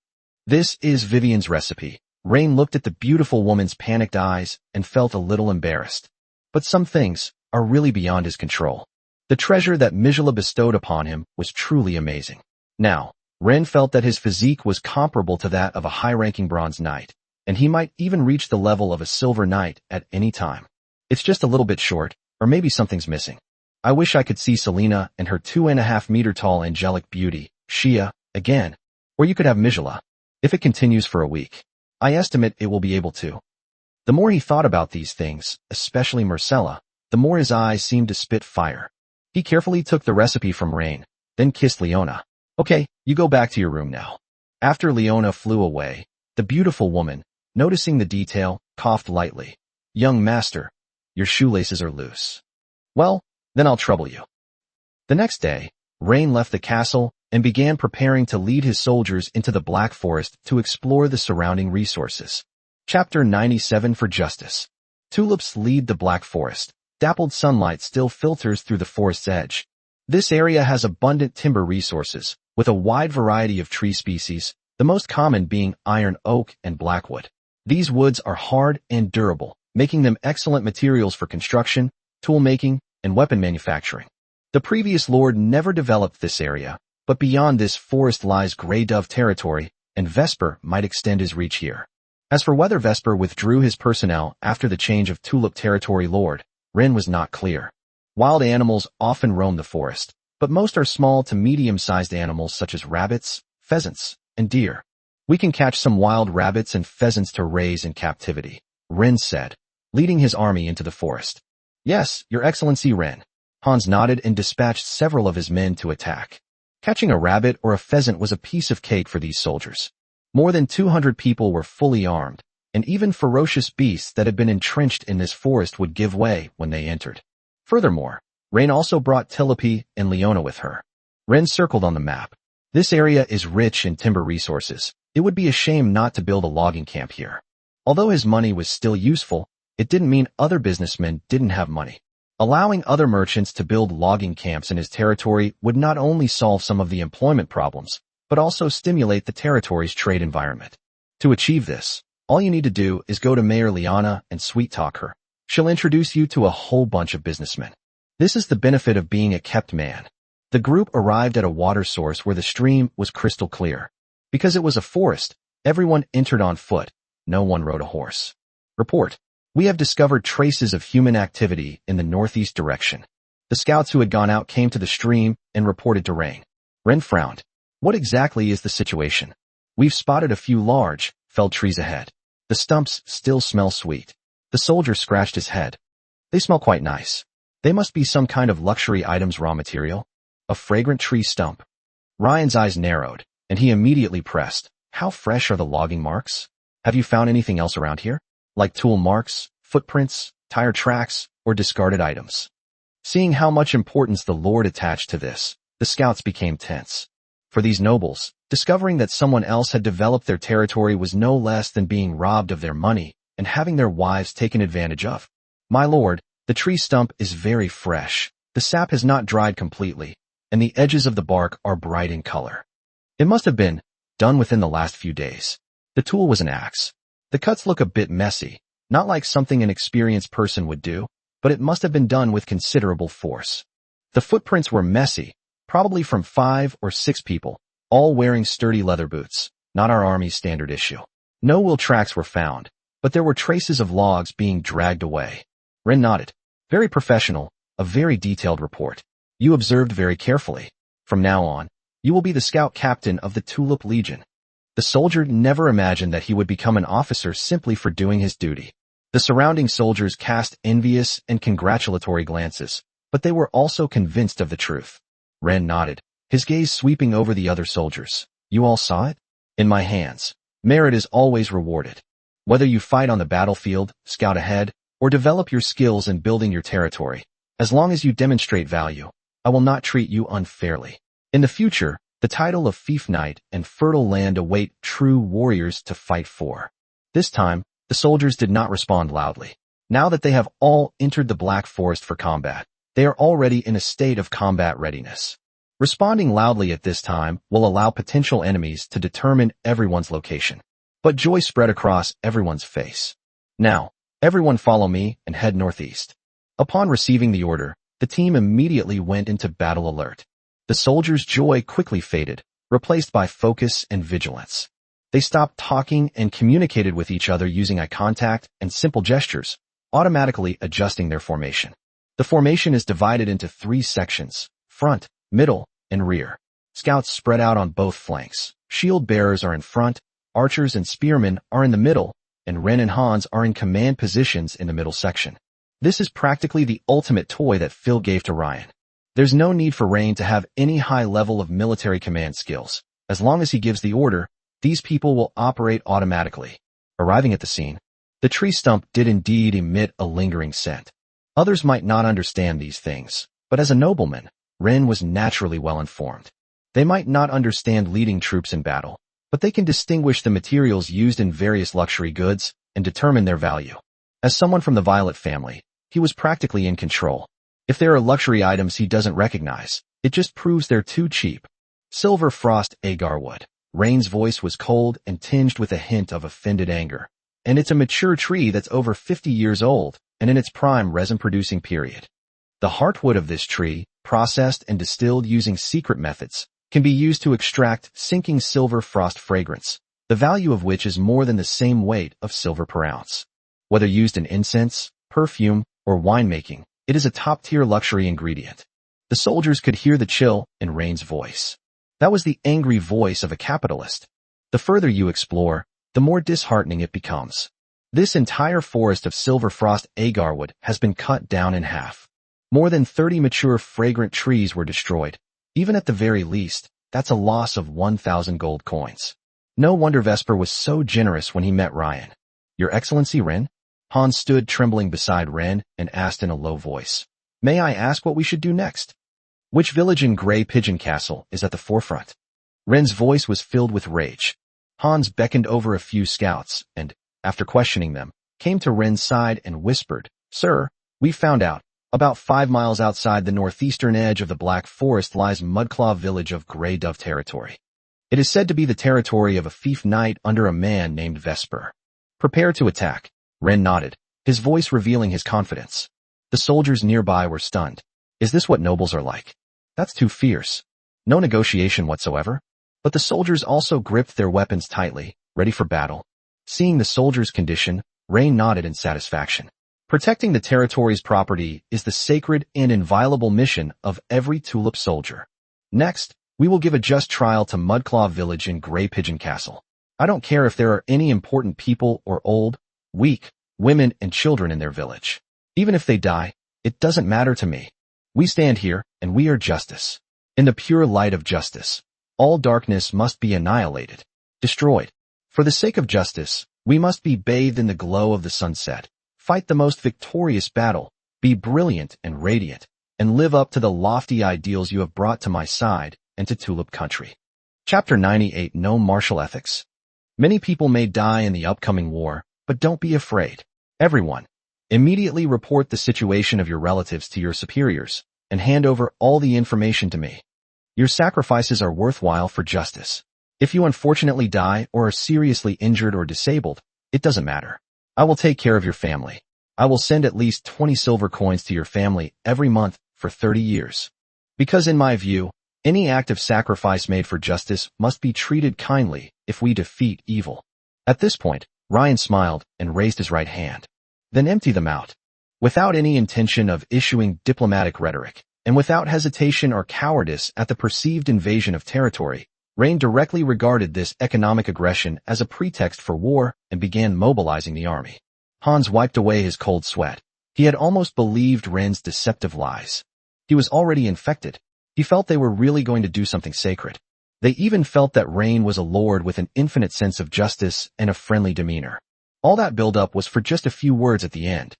This is Vivian's recipe. Rain looked at the beautiful woman's panicked eyes and felt a little embarrassed. But some things are really beyond his control. The treasure that Mijala bestowed upon him was truly amazing. Now, Ren felt that his physique was comparable to that of a high-ranking bronze knight, and he might even reach the level of a silver knight at any time. It's just a little bit short, or maybe something's missing. I wish I could see Selena and her 2.5-meter-tall angelic beauty, Shia, again. Or you could have Mijala. If it continues for a week, I estimate it will be able to. The more he thought about these things, especially Marcella, the more his eyes seemed to spit fire. He carefully took the recipe from Rain, then kissed Leona. Okay, you go back to your room now. After Leona flew away, the beautiful woman, noticing the detail, coughed lightly. Young master, your shoelaces are loose. Well, then I'll trouble you. The next day, Rain left the castle and began preparing to lead his soldiers into the Black Forest to explore the surrounding resources. Chapter 97 for Justice. Tulips lead the Black Forest. Dappled sunlight still filters through the forest's edge. This area has abundant timber resources, with a wide variety of tree species, the most common being iron oak and blackwood. These woods are hard and durable, making them excellent materials for construction, tool making, and weapon manufacturing. The previous lord never developed this area, but beyond this forest lies Grey Dove territory, and Vesper might extend his reach here. As for whether Vesper withdrew his personnel after the change of Tulip territory lord, Ren was not clear. Wild animals often roam the forest, but most are small to medium-sized animals such as rabbits, pheasants, and deer. We can catch some wild rabbits and pheasants to raise in captivity, Ren said, leading his army into the forest. Yes, Your Excellency Ren. Hans nodded and dispatched several of his men to attack. Catching a rabbit or a pheasant was a piece of cake for these soldiers. More than 200 people were fully armed, and even ferocious beasts that had been entrenched in this forest would give way when they entered. Furthermore, Rain also brought Telepy and Leona with her. Ren circled on the map. This area is rich in timber resources. It would be a shame not to build a logging camp here. Although his money was still useful, it didn't mean other businessmen didn't have money. Allowing other merchants to build logging camps in his territory would not only solve some of the employment problems, but also stimulate the territory's trade environment. To achieve this, all you need to do is go to Mayor Liana and sweet-talk her. She'll introduce you to a whole bunch of businessmen. This is the benefit of being a kept man. The group arrived at a water source where the stream was crystal clear. Because it was a forest, everyone entered on foot. No one rode a horse. Report. We have discovered traces of human activity in the northeast direction. The scouts who had gone out came to the stream and reported to Rain. Ren frowned. What exactly is the situation? We've spotted a few large, felled trees ahead. The stumps still smell sweet. The soldier scratched his head. They smell quite nice. They must be some kind of luxury item's raw material. A fragrant tree stump. Ryan's eyes narrowed, and he immediately pressed. How fresh are the logging marks? Have you found anything else around here? Like tool marks, footprints, tire tracks, or discarded items? Seeing how much importance the Lord attached to this, the scouts became tense. For these nobles, discovering that someone else had developed their territory was no less than being robbed of their money and having their wives taken advantage of. My lord, the tree stump is very fresh. The sap has not dried completely, and the edges of the bark are bright in color. It must have been done within the last few days. The tool was an axe. The cuts look a bit messy, not like something an experienced person would do, but it must have been done with considerable force. The footprints were messy, probably from 5 or 6 people, all wearing sturdy leather boots, not our army's standard issue. No wheel tracks were found, but there were traces of logs being dragged away. Ren nodded. Very professional, a very detailed report. You observed very carefully. From now on, you will be the scout captain of the Tulip Legion. The soldier never imagined that he would become an officer simply for doing his duty. The surrounding soldiers cast envious and congratulatory glances, but they were also convinced of the truth. Ren nodded, his gaze sweeping over the other soldiers. You all saw it? In my hands. Merit is always rewarded. Whether you fight on the battlefield, scout ahead, or develop your skills in building your territory, as long as you demonstrate value, I will not treat you unfairly. In the future, the title of Fief Knight and fertile land await true warriors to fight for. This time, the soldiers did not respond loudly. Now that they have all entered the Black Forest for combat, they are already in a state of combat readiness. Responding loudly at this time will allow potential enemies to determine everyone's location. But joy spread across everyone's face. Now, everyone follow me and head northeast. Upon receiving the order, the team immediately went into battle alert. The soldiers' joy quickly faded, replaced by focus and vigilance. They stopped talking and communicated with each other using eye contact and simple gestures, automatically adjusting their formation. The formation is divided into 3 sections: front, middle, and rear. Scouts spread out on both flanks. Shield bearers are in front, archers and spearmen are in the middle, and Ren and Hans are in command positions in the middle section. This is practically the ultimate toy that Phil gave to Ryan. There's no need for Rain to have any high level of military command skills. As long as he gives the order, these people will operate automatically. Arriving at the scene, the tree stump did indeed emit a lingering scent. Others might not understand these things, but as a nobleman, Ren was naturally well informed. They might not understand leading troops in battle, but they can distinguish the materials used in various luxury goods and determine their value. As someone from the Violet family, he was practically in control. If there are luxury items he doesn't recognize, it just proves they're too cheap. Silver Frost Agarwood. Rain's voice was cold and tinged with a hint of offended anger. And it's a mature tree that's over 50 years old and in its prime resin-producing period. The heartwood of this tree, processed and distilled using secret methods, can be used to extract sinking silver frost fragrance, the value of which is more than the same weight of silver per ounce. Whether used in incense, perfume, or winemaking, it is a top-tier luxury ingredient. The soldiers could hear the chill in Rain's voice. That was the angry voice of a capitalist. The further you explore, the more disheartening it becomes. This entire forest of silver frost agarwood has been cut down in half. More than 30 mature fragrant trees were destroyed. Even at the very least, that's a loss of 1,000 gold coins. No wonder Vesper was so generous when he met Ryan. Your Excellency, Ren? Hans stood trembling beside Ren and asked in a low voice. May I ask what we should do next? Which village in Grey Pigeon Castle is at the forefront? Ren's voice was filled with rage. Hans beckoned over a few scouts and, after questioning them, came to Ren's side and whispered, Sir, we found out. About 5 miles outside the northeastern edge of the Black Forest lies Mudclaw village of Grey Dove territory. It is said to be the territory of a fief knight under a man named Vesper. Prepare to attack. Ren nodded, his voice revealing his confidence. The soldiers nearby were stunned. Is this what nobles are like? That's too fierce. No negotiation whatsoever. But the soldiers also gripped their weapons tightly, ready for battle. Seeing the soldiers' condition, Rain nodded in satisfaction. Protecting the territory's property is the sacred and inviolable mission of every Tulip soldier. Next, we will give a just trial to Mudclaw Village in Grey Pigeon Castle. I don't care if there are any important people or old, weak, women and children in their village. Even if they die, it doesn't matter to me. We stand here, and we are justice. In the pure light of justice, all darkness must be annihilated, destroyed. For the sake of justice, we must be bathed in the glow of the sunset, fight the most victorious battle, be brilliant and radiant, and live up to the lofty ideals you have brought to my side and to Tulip Country. Chapter 98. No Martial Ethics. Many people may die in the upcoming war, but don't be afraid. Everyone, immediately report the situation of your relatives to your superiors, and hand over all the information to me. Your sacrifices are worthwhile for justice. If you unfortunately die or are seriously injured or disabled, it doesn't matter. I will take care of your family. I will send at least 20 silver coins to your family every month for 30 years. Because in my view, any act of sacrifice made for justice must be treated kindly if we defeat evil. At this point, Ryan smiled and raised his right hand. Then empty them out. Without any intention of issuing diplomatic rhetoric, and without hesitation or cowardice at the perceived invasion of territory, Rain directly regarded this economic aggression as a pretext for war and began mobilizing the army. Hans wiped away his cold sweat. He had almost believed Ren's deceptive lies. He was already infected. He felt they were really going to do something sacred. They even felt that Rain was a lord with an infinite sense of justice and a friendly demeanor. All that build-up was for just a few words at the end.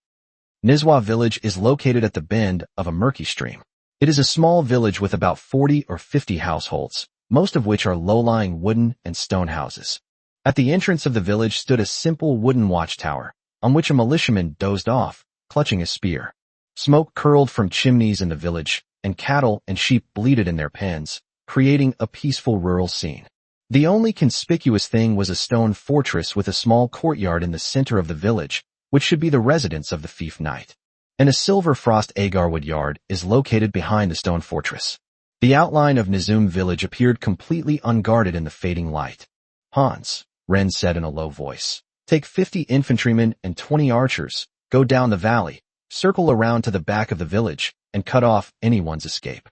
Nizwa village is located at the bend of a murky stream. It is a small village with about 40 or 50 households, most of which are low-lying wooden and stone houses. At the entrance of the village stood a simple wooden watchtower, on which a militiaman dozed off, clutching a spear. Smoke curled from chimneys in the village, and cattle and sheep bleated in their pens, creating a peaceful rural scene. The only conspicuous thing was a stone fortress with a small courtyard in the center of the village, which should be the residence of the fief knight. And a silver frost agarwood yard is located behind the stone fortress. The outline of Nizum village appeared completely unguarded in the fading light. Hans, Ren said in a low voice, take 50 infantrymen and 20 archers, go down the valley, circle around to the back of the village, and cut off anyone's escape.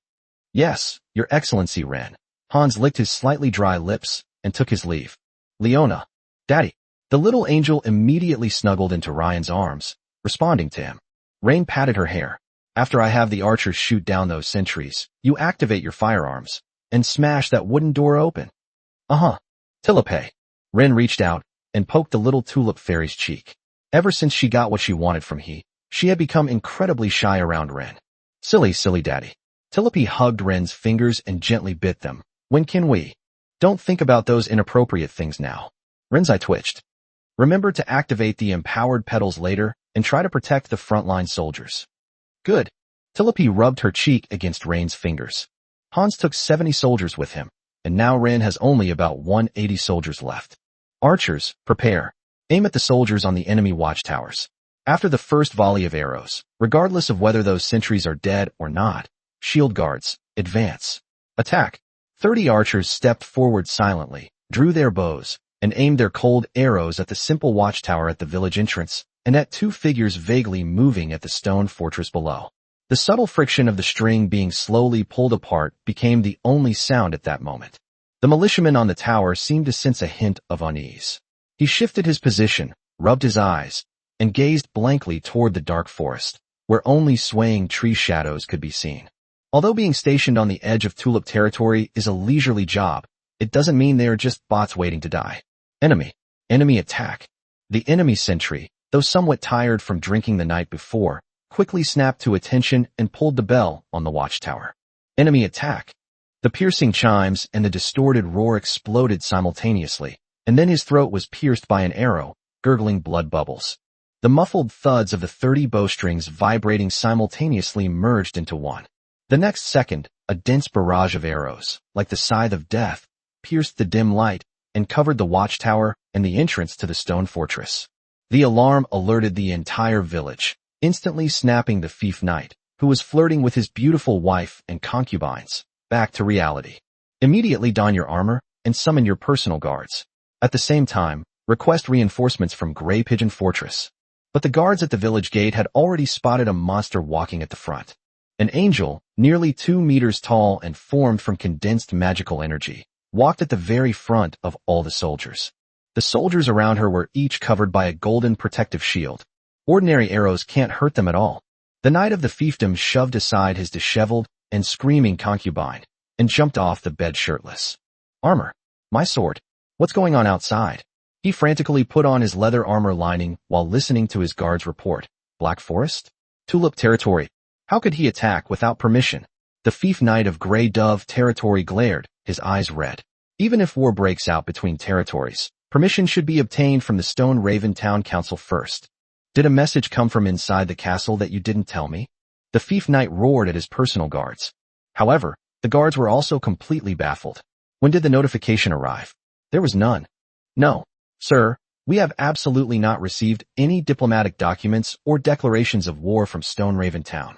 Yes, Your Excellency, Ren. Hans licked his slightly dry lips and took his leave. Leona, Daddy. The little angel immediately snuggled into Ryan's arms, responding to him. Rain patted her hair. After I have the archers shoot down those sentries, you activate your firearms and smash that wooden door open. Tilipe. Ren reached out and poked the little tulip fairy's cheek. Ever since she got what she wanted from he, she had become incredibly shy around Ren. Silly, silly daddy. Tilipe hugged Ren's fingers and gently bit them. When can we? Don't think about those inappropriate things now. Ren's eye twitched. Remember to activate the empowered petals later and try to protect the frontline soldiers. Good. Tilipe rubbed her cheek against Rain's fingers. Hans took 70 soldiers with him, and now Ren has only about 180 soldiers left. Archers, prepare. Aim at the soldiers on the enemy watchtowers. After the first volley of arrows, regardless of whether those sentries are dead or not, shield guards, advance. Attack. 30 archers stepped forward silently, drew their bows, and aimed their cold arrows at the simple watchtower at the village entrance, and at two figures vaguely moving at the stone fortress below. The subtle friction of the string being slowly pulled apart became the only sound at that moment. The militiaman on the tower seemed to sense a hint of unease. He shifted his position, rubbed his eyes, and gazed blankly toward the dark forest, where only swaying tree shadows could be seen. Although being stationed on the edge of Tulip territory is a leisurely job, it doesn't mean they are just bots waiting to die. Enemy attack. The enemy sentry, though somewhat tired from drinking the night before, quickly snapped to attention and pulled the bell on the watchtower. Enemy attack. The piercing chimes and the distorted roar exploded simultaneously, and then his throat was pierced by an arrow, gurgling blood bubbles. The muffled thuds of the 30 bowstrings vibrating simultaneously merged into one. The next second, a dense barrage of arrows, like the scythe of death, pierced the dim light and covered the watchtower and the entrance to the stone fortress. The alarm alerted the entire village, instantly snapping the fief knight, who was flirting with his beautiful wife and concubines, back to reality. Immediately don your armor and summon your personal guards. At the same time, Request reinforcements from Grey Pigeon Fortress. But the guards at the village gate had already spotted a monster walking at the front. An angel, nearly 2 meters tall and formed from condensed magical energy, walked at the very front of all the soldiers. The soldiers around her were each covered by a golden protective shield. Ordinary arrows can't hurt them at all. The knight of the fiefdom shoved aside his disheveled and screaming concubine and jumped off the bed shirtless. Armor. My sword. What's going on outside? He frantically put on his leather armor lining while listening to his guard's report. Black Forest? Tulip territory. How could he attack without permission? The fief knight of Grey Dove territory glared, his eyes red. Even if war breaks out between territories, permission should be obtained from the Stone Raven Town Council first. Did a message come from inside the castle that you didn't tell me? The fief knight roared at his personal guards. However, the guards were also completely baffled. When did the notification arrive? There was none. No, sir, we have absolutely not received any diplomatic documents or declarations of war from Stone Raven Town.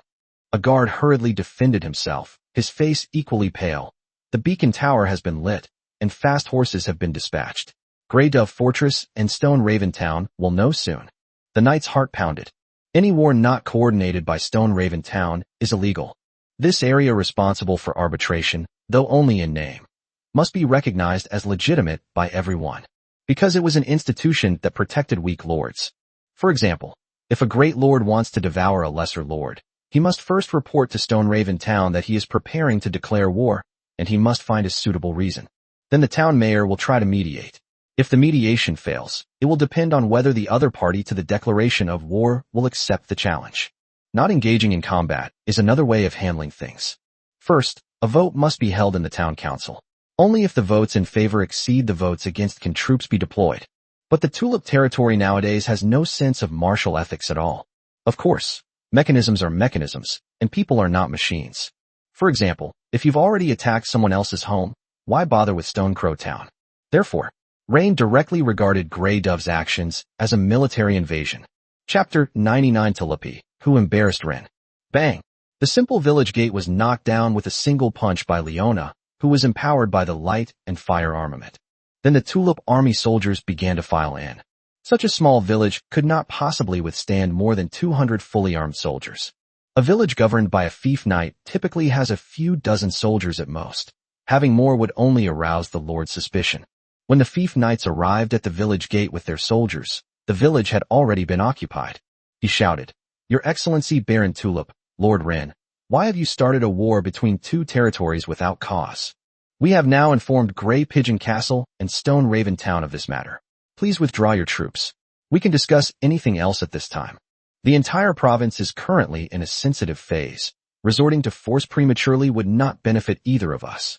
A guard hurriedly defended himself, his face equally pale. The beacon tower has been lit, and fast horses have been dispatched. Grey Dove Fortress and Stone Raven Town will know soon. The knight's heart pounded. Any war not coordinated by Stone Raven Town is illegal. This area responsible for arbitration, though only in name, must be recognized as legitimate by everyone, because it was an institution that protected weak lords. For example, if a great lord wants to devour a lesser lord, he must first report to Stone Raven Town that he is preparing to declare war, and he must find a suitable reason. Then the town mayor will try to mediate. If the mediation fails, it will depend on whether the other party to the declaration of war will accept the challenge. Not engaging in combat is another way of handling things. First, a vote must be held in the town council. Only if the votes in favor exceed the votes against can troops be deployed. But the Tulip territory nowadays has no sense of martial ethics at all. Of course, mechanisms are mechanisms, and people are not machines. For example, if you've already attacked someone else's home, why bother with Stonecrow Town? Therefore, Rain directly regarded Grey Dove's actions as a military invasion. Chapter 99 Tulipi, who embarrassed Ren. Bang! The simple village gate was knocked down with a single punch by Leona, who was empowered by the light and fire armament. Then the Tulip army soldiers began to file in. Such a small village could not possibly withstand more than 200 fully armed soldiers. A village governed by a fief knight typically has a few dozen soldiers at most. Having more would only arouse the lord's suspicion. When the fief knights arrived at the village gate with their soldiers, the village had already been occupied. He shouted, "Your Excellency Baron Tulip, Lord Ren, why have you started a war between two territories without cause? We have now informed Grey Pigeon Castle and Stone Raven Town of this matter. Please withdraw your troops. We can discuss anything else at this time. The entire province is currently in a sensitive phase. Resorting to force prematurely would not benefit either of us."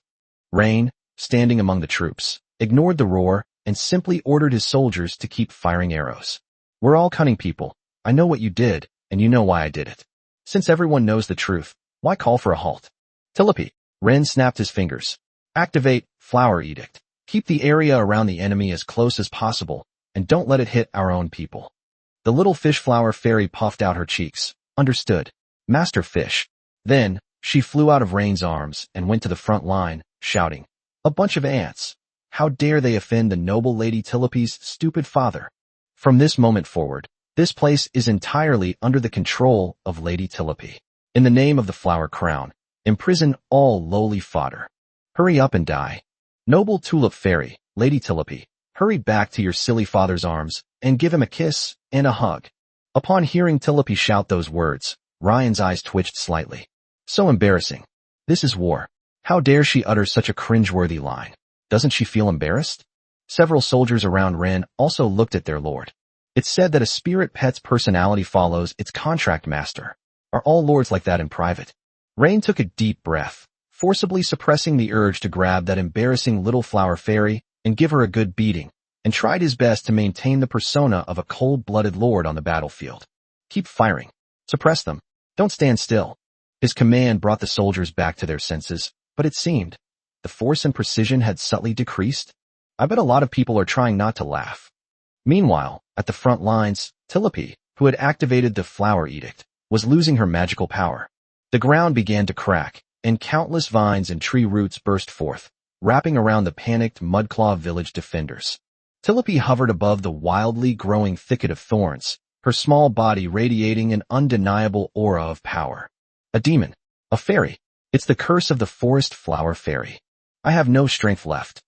Rain, standing among the troops, ignored the roar and simply ordered his soldiers to keep firing arrows. "We're all cunning people. I know what you did, and you know why I did it. Since everyone knows the truth, why call for a halt?" Tulipi. Ren snapped his fingers. "Activate Flower Edict. Keep the area around the enemy as close as possible, and don't let it hit our own people." The little fish flower fairy puffed out her cheeks. "Understood, Master Fish." Then, she flew out of Rain's arms and went to the front line, shouting, "A bunch of ants! How dare they offend the noble Lady Tulipi's stupid father? From this moment forward, this place is entirely under the control of Lady Tulipi. In the name of the flower crown, imprison all lowly fodder. Hurry up and die. Noble Tulip Fairy, Lady Tulipi, hurry back to your silly father's arms and give him a kiss and a hug." Upon hearing Tulipi shout those words, Ryan's eyes twitched slightly. So embarrassing. This is war. How dare she utter such a cringeworthy line? Doesn't she feel embarrassed? Several soldiers around Ren also looked at their lord. It's said that a spirit pet's personality follows its contract master. Are all lords like that in private? Rain took a deep breath, forcibly suppressing the urge to grab that embarrassing little flower fairy and give her a good beating, and tried his best to maintain the persona of a cold-blooded lord on the battlefield. Keep firing. Suppress them. Don't stand still. His command brought the soldiers back to their senses, but it seemed the force and precision had subtly decreased. I bet a lot of people are trying not to laugh. Meanwhile, at the front lines, Tulipi, who had activated the Flower Edict, was losing her magical power. The ground began to crack, and countless vines and tree roots burst forth, wrapping around the panicked Mudclaw village defenders. Tilope hovered above the wildly growing thicket of thorns, her small body radiating an undeniable aura of power. A demon. A fairy. It's the curse of the forest flower fairy. I have no strength left.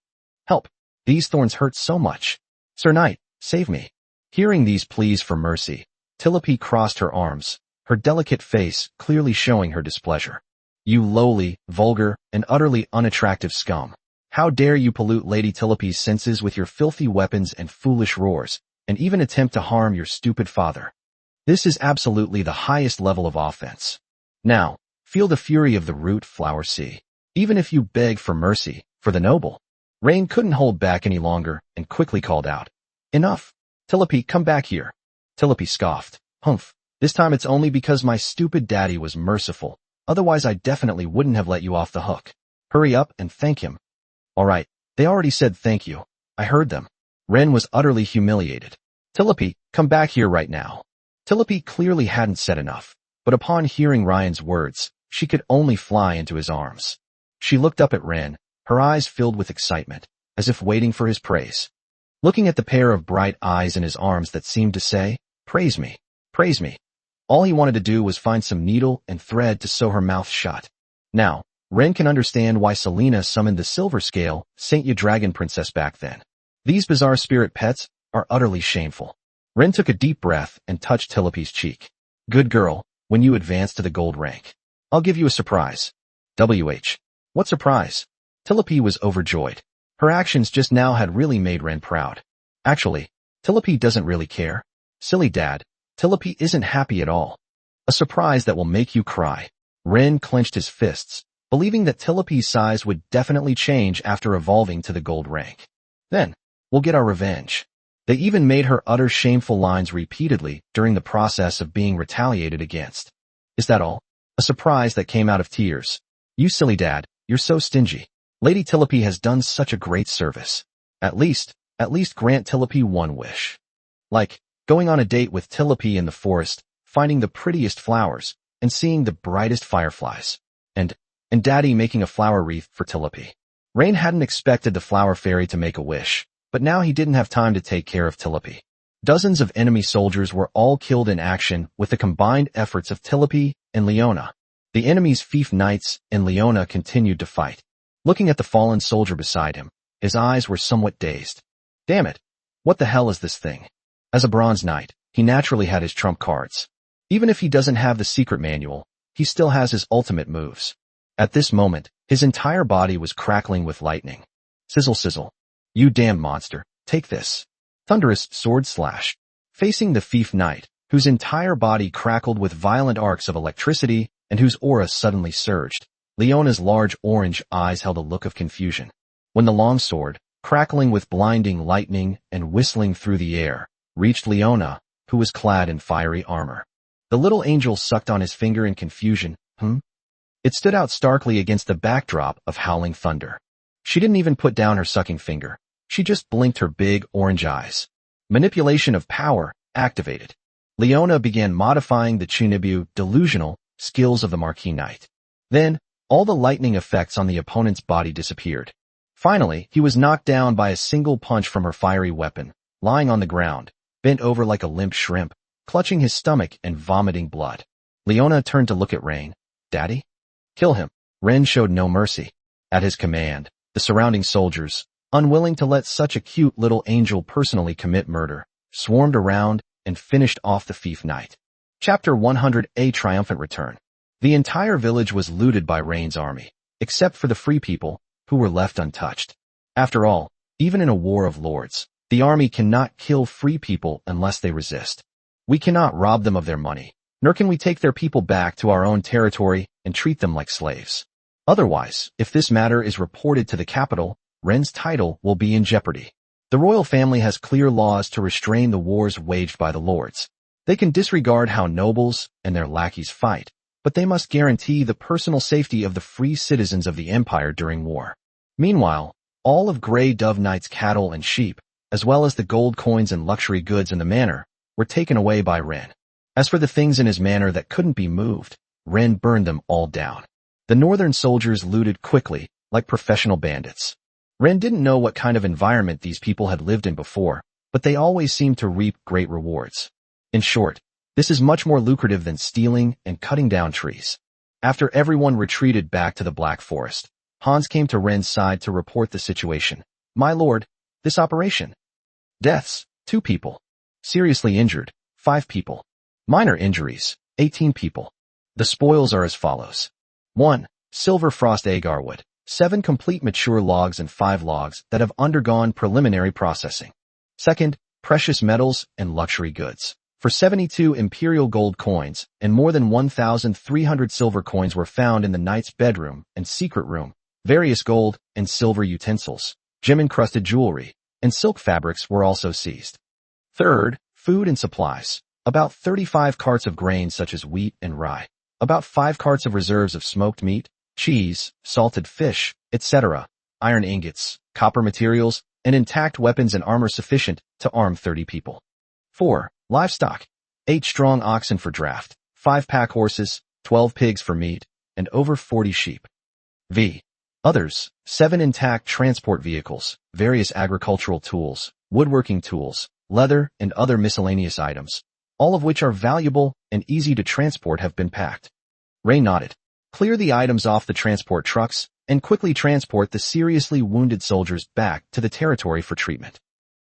Help. These thorns hurt so much. Sir Knight, save me. Hearing these pleas for mercy, Tilope crossed her arms, her delicate face clearly showing her displeasure. You lowly, vulgar, and utterly unattractive scum. How dare you pollute Lady Tilope's senses with your filthy weapons and foolish roars, and even attempt to harm your stupid father. This is absolutely the highest level of offense. Now, feel the fury of the root flower sea. Even if you beg for mercy, for the noble. Rain couldn't hold back any longer and quickly called out. Enough. Tilope, come back here. Tilope scoffed. Humph. This time it's only because my stupid daddy was merciful. Otherwise I definitely wouldn't have let you off the hook. Hurry up and thank him. All right. They already said thank you. I heard them. Ren was utterly humiliated. Tilope, come back here right now. Tilope clearly hadn't said enough, but upon hearing Ryan's words, she could only fly into his arms. She looked up at Ren, her eyes filled with excitement, as if waiting for his praise. Looking at the pair of bright eyes in his arms that seemed to say, praise me, praise me. All he wanted to do was find some needle and thread to sew her mouth shut. Now, Ren can understand why Selena summoned the Silver Scale, Saint Ya Dragon Princess back then. These bizarre spirit pets are utterly shameful. Ren took a deep breath and touched Tilope's cheek. Good girl, when you advance to the gold rank, I'll give you a surprise. WH. What surprise? Tilope was overjoyed. Her actions just now had really made Ren proud. Actually, Tilope doesn't really care. Silly dad, Tilope isn't happy at all. A surprise that will make you cry. Ren clenched his fists, believing that Tilope's size would definitely change after evolving to the gold rank. Then, we'll get our revenge. They even made her utter shameful lines repeatedly during the process of being retaliated against. Is that all? A surprise that came out of tears. You silly dad, you're so stingy. Lady Tilope has done such a great service. At least grant Tilope one wish. Like, going on a date with Tilope in the forest, finding the prettiest flowers, and seeing the brightest fireflies. And Daddy making a flower wreath for Tilope. Rain hadn't expected the flower fairy to make a wish, but now he didn't have time to take care of Tilope. Dozens of enemy soldiers were all killed in action with the combined efforts of Tilope and Leona. The enemy's fief knights and Leona continued to fight. Looking at the fallen soldier beside him, his eyes were somewhat dazed. Damn it! What the hell is this thing? As a bronze knight, he naturally had his trump cards. Even if he doesn't have the secret manual, he still has his ultimate moves. At this moment, his entire body was crackling with lightning. Sizzle sizzle. You damn monster, take this. Thunderous sword slash. Facing the fief knight, whose entire body crackled with violent arcs of electricity and whose aura suddenly surged, Leona's large orange eyes held a look of confusion. When the long sword, crackling with blinding lightning and whistling through the air, reached Leona, who was clad in fiery armor. The little angel sucked on his finger in confusion. It stood out starkly against the backdrop of howling thunder. She didn't even put down her sucking finger. She just blinked her big orange eyes. Manipulation of power activated. Leona began modifying the Chunibu delusional skills of the Marquis Knight. Then, all the lightning effects on the opponent's body disappeared. Finally, he was knocked down by a single punch from her fiery weapon, lying on the ground, bent over like a limp shrimp, clutching his stomach and vomiting blood. Leona turned to look at Rain. Daddy? Kill him. Ren showed no mercy. At his command, the surrounding soldiers, unwilling to let such a cute little angel personally commit murder, swarmed around and finished off the fief knight. Chapter 100: A Triumphant Return. The entire village was looted by Rain's army, except for the free people, who were left untouched. After all, even in a war of lords, the army cannot kill free people unless they resist. We cannot rob them of their money, nor can we take their people back to our own territory and treat them like slaves. Otherwise, if this matter is reported to the capital, Ren's title will be in jeopardy. The royal family has clear laws to restrain the wars waged by the lords. They can disregard how nobles and their lackeys fight, but they must guarantee the personal safety of the free citizens of the empire during war. Meanwhile, all of Grey Dove Knight's cattle and sheep, as well as the gold coins and luxury goods in the manor, were taken away by Ren. As for the things in his manor that couldn't be moved, Ren burned them all down. The northern soldiers looted quickly, like professional bandits. Ren didn't know what kind of environment these people had lived in before, but they always seemed to reap great rewards. In short, this is much more lucrative than stealing and cutting down trees. After everyone retreated back to the Black Forest, Hans came to Ren's side to report the situation. My lord, this operation. Deaths, 2 people. Seriously injured, 5 people. Minor injuries, 18 people. The spoils are as follows. 1. Silver frost agarwood, 7 complete mature logs and 5 logs that have undergone preliminary processing. 2nd, precious metals and luxury goods. For 72 imperial gold coins and more than 1,300 silver coins were found in the knight's bedroom and secret room. Various gold and silver utensils, gem-encrusted jewelry, and silk fabrics were also seized. 3rd, food and supplies. About 35 carts of grain such as wheat and rye. About 5 carts of reserves of smoked meat, cheese, salted fish, etc., iron ingots, copper materials, and intact weapons and armor sufficient to arm 30 people. 4. Livestock. 8 strong oxen for draft, 5 pack horses, 12 pigs for meat, and over 40 sheep. V. Others. 7 intact transport vehicles, various agricultural tools, woodworking tools, leather, and other miscellaneous items, all of which are valuable and easy to transport have been packed. Ray nodded. Clear the items off the transport trucks and quickly transport the seriously wounded soldiers back to the territory for treatment.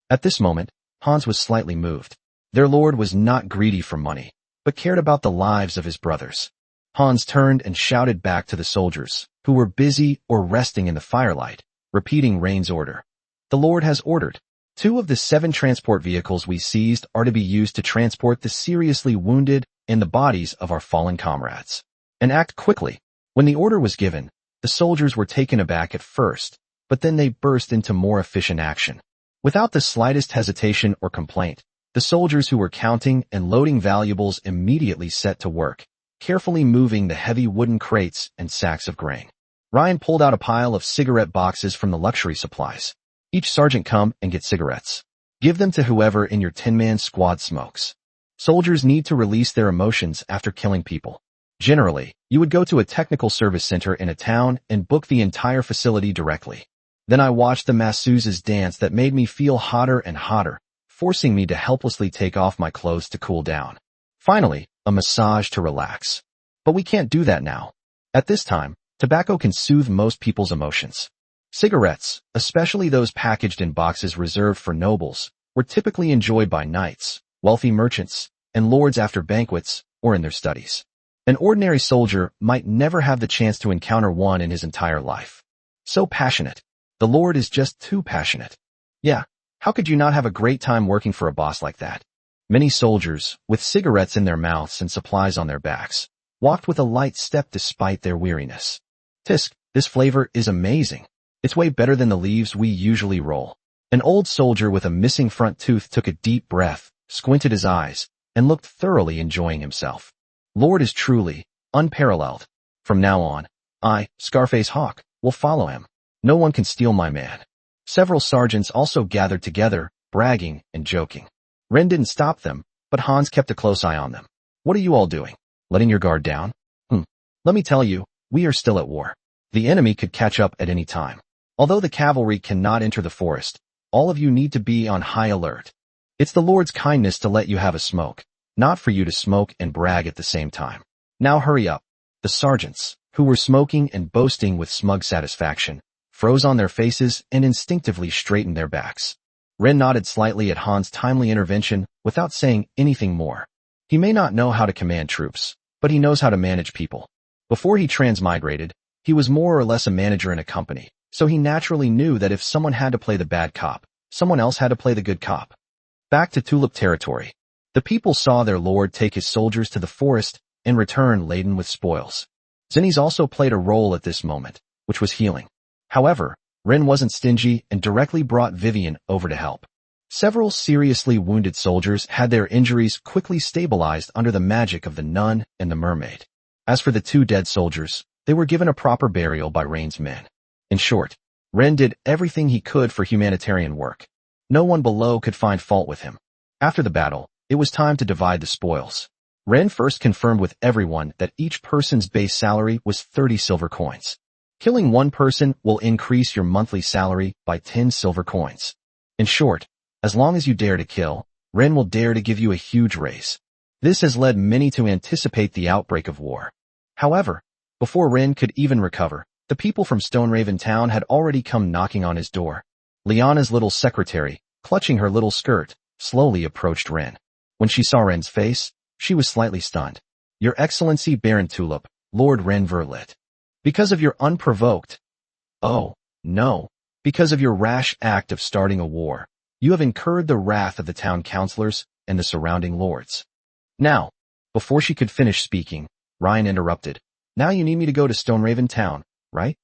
At this moment, Hans was slightly moved. Their lord was not greedy for money, but cared about the lives of his brothers. Hans turned and shouted back to the soldiers, who were busy or resting in the firelight, repeating Rain's order. The lord has ordered. 2 of the 7 transport vehicles we seized are to be used to transport the seriously wounded and the bodies of our fallen comrades. And act quickly. When the order was given, the soldiers were taken aback at first, but then they burst into more efficient action. Without the slightest hesitation or complaint, the soldiers who were counting and loading valuables immediately set to work, carefully moving the heavy wooden crates and sacks of grain. Ryan pulled out a pile of cigarette boxes from the luxury supplies. Each sergeant come and get cigarettes. Give them to whoever in your 10-man squad smokes. Soldiers need to release their emotions after killing people. Generally, you would go to a technical service center in a town and book the entire facility directly. Then I watched the masseuses dance that made me feel hotter and hotter, forcing me to helplessly take off my clothes to cool down. Finally, a massage to relax. But we can't do that now. At this time, tobacco can soothe most people's emotions. Cigarettes, especially those packaged in boxes reserved for nobles, were typically enjoyed by knights, wealthy merchants, and lords after banquets or in their studies. An ordinary soldier might never have the chance to encounter one in his entire life. So passionate. The lord is just too passionate. Yeah, how could you not have a great time working for a boss like that? Many soldiers, with cigarettes in their mouths and supplies on their backs, walked with a light step despite their weariness. Tisk, this flavor is amazing. It's way better than the leaves we usually roll. An old soldier with a missing front tooth took a deep breath, squinted his eyes, and looked thoroughly enjoying himself. Lord is truly unparalleled. From now on, I, Scarface Hawk, will follow him. No one can steal my man. Several sergeants also gathered together, bragging and joking. Ren didn't stop them, but Hans kept a close eye on them. What are you all doing? Letting your guard down? Let me tell you, we are still at war. The enemy could catch up at any time. Although the cavalry cannot enter the forest, all of you need to be on high alert. It's the Lord's kindness to let you have a smoke, not for you to smoke and brag at the same time. Now hurry up. The sergeants, who were smoking and boasting with smug satisfaction, froze on their faces and instinctively straightened their backs. Ren nodded slightly at Hans' timely intervention without saying anything more. He may not know how to command troops, but he knows how to manage people. Before he transmigrated, he was more or less a manager in a company, so he naturally knew that if someone had to play the bad cop, someone else had to play the good cop. Back to Tulip territory. The people saw their lord take his soldiers to the forest and return laden with spoils. Zinnies also played a role at this moment, which was healing. However, Ren wasn't stingy and directly brought Vivian over to help. Several seriously wounded soldiers had their injuries quickly stabilized under the magic of the nun and the mermaid. As for the 2 dead soldiers, they were given a proper burial by Rain's men. In short, Ren did everything he could for humanitarian work. No one below could find fault with him. After the battle, it was time to divide the spoils. Ren first confirmed with everyone that each person's base salary was 30 silver coins. Killing one person will increase your monthly salary by 10 silver coins. In short, as long as you dare to kill, Ren will dare to give you a huge raise. This has led many to anticipate the outbreak of war. However, before Ren could even recover, the people from Stoneraven Town had already come knocking on his door. Liana's little secretary, clutching her little skirt, slowly approached Ren. When she saw Ren's face, she was slightly stunned. Your Excellency Baron Tulip, Lord Ren Verlit. Because of your unprovoked— oh, no, because of your rash act of starting a war, you have incurred the wrath of the town councilors and the surrounding lords. Now, before she could finish speaking, Ryan interrupted. Now you need me to go to Stoneraven Town, right?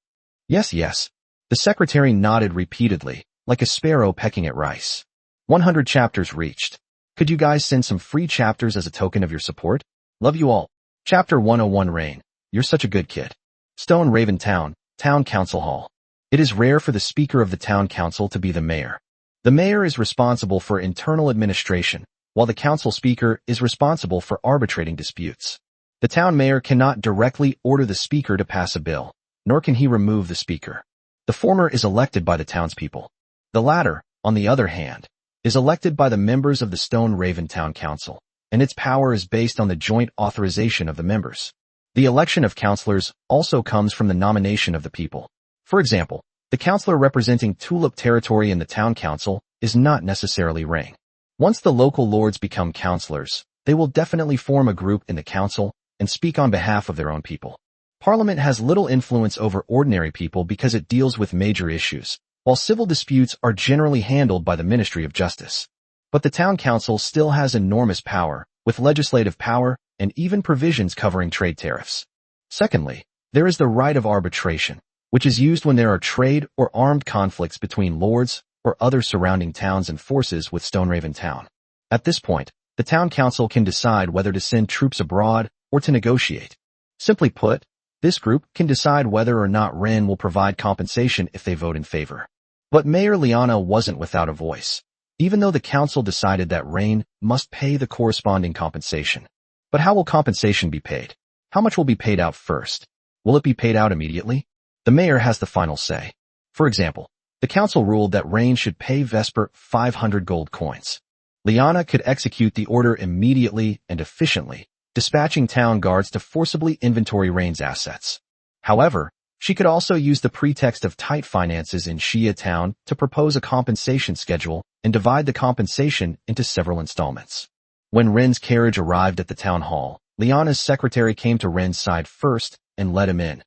Yes. The secretary nodded repeatedly, like a sparrow pecking at rice. 100 chapters reached. Could you guys send some free chapters as a token of your support? Love you all. Chapter 101 Rain. You're such a good kid. Stoneraven Town, Town Council Hall. It is rare for the Speaker of the Town Council to be the mayor. The mayor is responsible for internal administration, while the council speaker is responsible for arbitrating disputes. The town mayor cannot directly order the speaker to pass a bill, nor can he remove the speaker. The former is elected by the townspeople. The latter, on the other hand, is elected by the members of the Stoneraven Town Council, and its power is based on the joint authorization of the members. The election of councillors also comes from the nomination of the people. For example, the councillor representing Tulip territory in the town council is not necessarily Rang. Once the local lords become councillors, they will definitely form a group in the council and speak on behalf of their own people. Parliament has little influence over ordinary people because it deals with major issues, while civil disputes are generally handled by the Ministry of Justice. But the town council still has enormous power, with legislative power and even provisions covering trade tariffs. Secondly, there is the right of arbitration, which is used when there are trade or armed conflicts between lords or other surrounding towns and forces with Stoneraven Town. At this point, the town council can decide whether to send troops abroad or to negotiate. Simply put, this group can decide whether or not Ren will provide compensation if they vote in favor. But Mayor Liana wasn't without a voice, even though the council decided that Ren must pay the corresponding compensation. But how will compensation be paid? How much will be paid out first? Will it be paid out immediately? The mayor has the final say. For example, the council ruled that Ren should pay Vesper 500 gold coins. Liana could execute the order immediately and efficiently, dispatching town guards to forcibly inventory Ren's assets. However, she could also use the pretext of tight finances in Shia Town to propose a compensation schedule and divide the compensation into several installments. When Ren's carriage arrived at the town hall, Liana's secretary came to Ren's side first and let him in.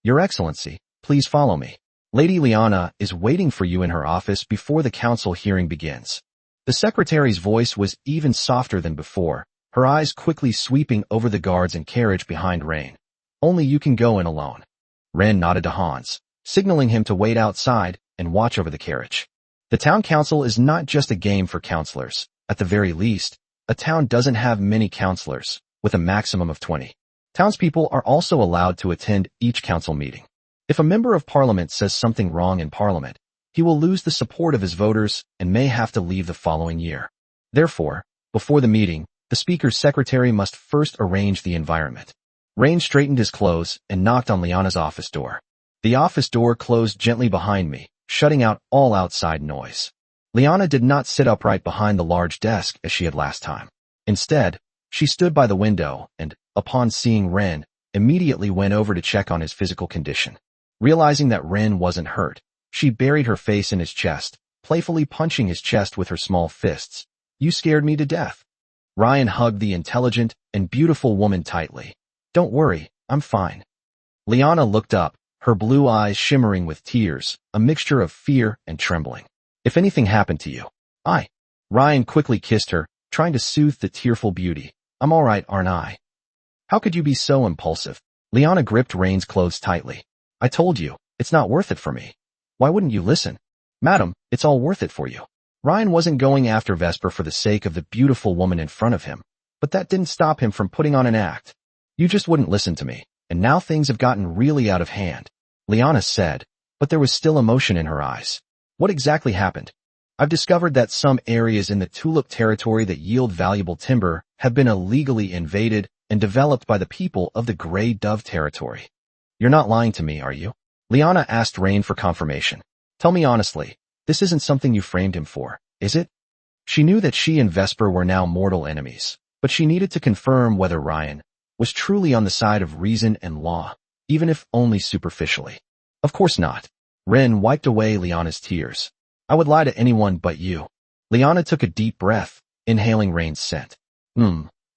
Your Excellency, please follow me. Lady Liana is waiting for you in her office before the council hearing begins. The secretary's voice was even softer than before, her eyes quickly sweeping over the guards and carriage behind Ren. Only you can go in alone. Ren nodded to Hans, signaling him to wait outside and watch over the carriage. The town council is not just a game for councillors. At the very least, a town doesn't have many councillors, with a maximum of 20. Townspeople are also allowed to attend each council meeting. If a member of parliament says something wrong in parliament, he will lose the support of his voters and may have to leave the following year. Therefore, before the meeting, the speaker's secretary must first arrange the environment. Rain straightened his clothes and knocked on Liana's office door. The office door closed gently behind me, shutting out all outside noise. Liana did not sit upright behind the large desk as she had last time. Instead, she stood by the window and, upon seeing Ren, immediately went over to check on his physical condition. Realizing that Ren wasn't hurt, she buried her face in his chest, playfully punching his chest with her small fists. You scared me to death. Ryan hugged the intelligent and beautiful woman tightly. Don't worry, I'm fine. Liana looked up, her blue eyes shimmering with tears, a mixture of fear and trembling. If anything happened to you, Ryan quickly kissed her, trying to soothe the tearful beauty. I'm all right, aren't I? How could you be so impulsive? Liana gripped Rain's clothes tightly. I told you, it's not worth it for me. Why wouldn't you listen? Madam, it's all worth it for you. Ryan wasn't going after Vesper for the sake of the beautiful woman in front of him, but that didn't stop him from putting on an act. You just wouldn't listen to me, and now things have gotten really out of hand, Liana said, but there was still emotion in her eyes. What exactly happened? I've discovered that some areas in the Tulip territory that yield valuable timber have been illegally invaded and developed by the people of the Grey Dove territory. You're not lying to me, are you? Liana asked Rain for confirmation. Tell me honestly, this isn't something you framed him for, is it? She knew that she and Vesper were now mortal enemies, but she needed to confirm whether Ryan was truly on the side of reason and law, even if only superficially. Of course not. Ren wiped away Liana's tears. I would lie to anyone but you. Liana took a deep breath, inhaling Rain's scent.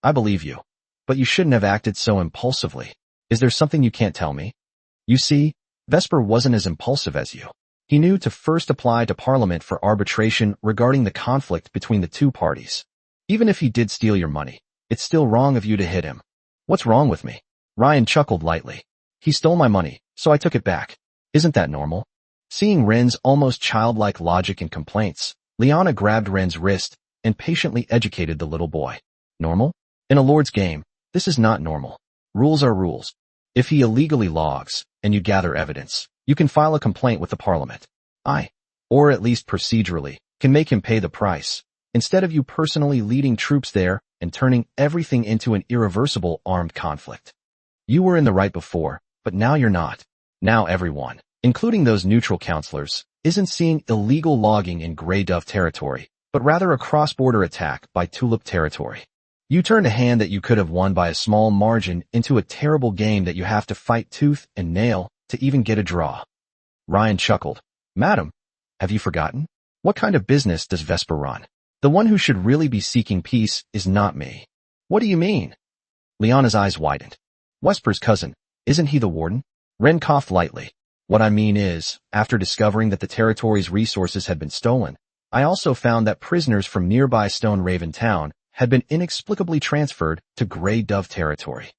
I believe you. But you shouldn't have acted so impulsively. Is there something you can't tell me? You see, Vesper wasn't as impulsive as you. He knew to first apply to Parliament for arbitration regarding the conflict between the two parties. Even if he did steal your money, it's still wrong of you to hit him. What's wrong with me? Ryan chuckled lightly. He stole my money, so I took it back. Isn't that normal? Seeing Ren's almost childlike logic and complaints, Liana grabbed Ren's wrist and patiently educated the little boy. Normal? In a Lord's game, this is not normal. Rules are rules. If he illegally logs, and you gather evidence, you can file a complaint with the Parliament. Or at least procedurally, can make him pay the price, instead of you personally leading troops there and turning everything into an irreversible armed conflict. You were in the right before, but now you're not. Now everyone, including those neutral counselors, isn't seeing illegal logging in Grey Dove territory, but rather a cross-border attack by Tulip territory. You turned a hand that you could have won by a small margin into a terrible game that you have to fight tooth and nail to even get a draw. Ryan chuckled. Madam, have you forgotten? What kind of business does Vesper run? The one who should really be seeking peace is not me. What do you mean? Liana's eyes widened. Vesper's cousin, isn't he the warden? Ren coughed lightly. What I mean is, after discovering that the territory's resources had been stolen, I also found that prisoners from nearby Stone Raven town had been inexplicably transferred to Grey Dove territory.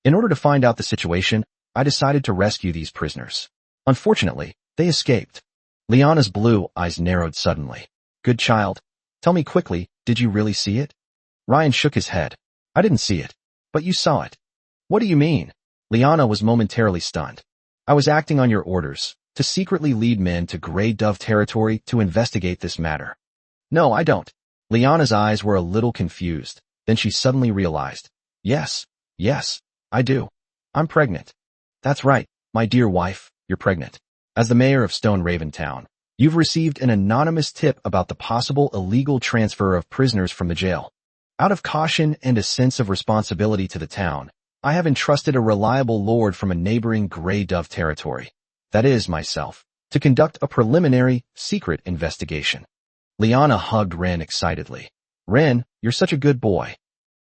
In order to find out the situation, I decided to rescue these prisoners. Unfortunately, they escaped. Liana's blue eyes narrowed suddenly. Good child. Tell me quickly, did you really see it? Ryan shook his head. I didn't see it. But you saw it. What do you mean? Liana was momentarily stunned. I was acting on your orders, to secretly lead men to Grey Dove territory to investigate this matter. No, I don't. Liana's eyes were a little confused. Then she suddenly realized. Yes, I do. I'm pregnant. That's right, my dear wife, you're pregnant. As the mayor of Stone Raven Town, you've received an anonymous tip about the possible illegal transfer of prisoners from the jail. Out of caution and a sense of responsibility to the town, I have entrusted a reliable lord from a neighboring Grey Dove territory, that is, myself, to conduct a preliminary, secret investigation. Liana hugged Ren excitedly. Ren, you're such a good boy.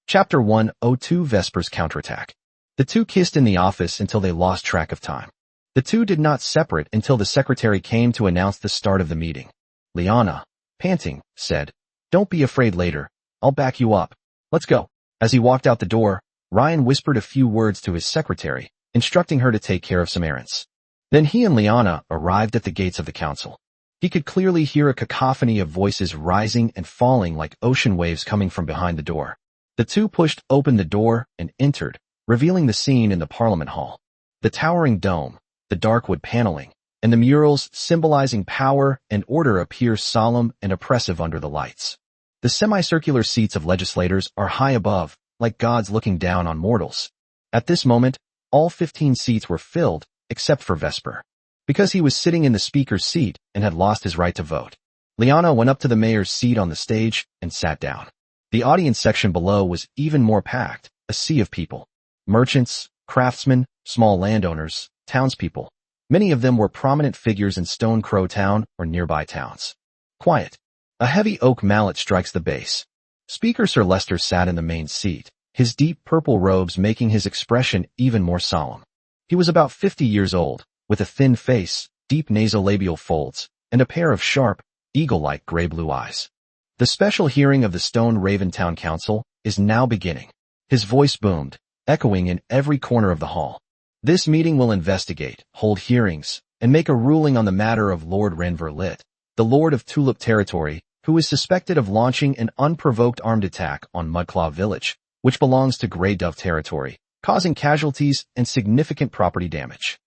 Chapter 102 Vesper's Counterattack. The two kissed in the office until they lost track of time. The two did not separate until the secretary came to announce the start of the meeting. Liana, panting, said, Don't be afraid later. I'll back you up. Let's go. As he walked out the door, Ryan whispered a few words to his secretary, instructing her to take care of some errands. Then he and Liana arrived at the gates of the council. He could clearly hear a cacophony of voices rising and falling like ocean waves coming from behind the door. The two pushed open the door and entered, revealing the scene in the Parliament Hall. The towering dome, the dark wood paneling, and the murals symbolizing power and order appear solemn and oppressive under the lights. The semicircular seats of legislators are high above, like gods looking down on mortals. At this moment, all 15 seats were filled, except for Vesper. Because he was sitting in the speaker's seat and had lost his right to vote. Liana went up to the mayor's seat on the stage and sat down. The audience section below was even more packed, a sea of people. Merchants, craftsmen, small landowners, townspeople. Many of them were prominent figures in Stone Crow Town or nearby towns. Quiet. A heavy oak mallet strikes the bass. Speaker Sir Lester sat in the main seat, his deep purple robes making his expression even more solemn. He was about 50 years old, with a thin face, deep nasolabial folds, and a pair of sharp, eagle-like gray-blue eyes. The special hearing of the Stone Raven Town Council is now beginning. His voice boomed, echoing in every corner of the hall. This meeting will investigate, hold hearings, and make a ruling on the matter of Lord Ren Verlit, the Lord of Tulip Territory, who is suspected of launching an unprovoked armed attack on Mudclaw Village, which belongs to Grey Dove Territory, causing casualties and significant property damage.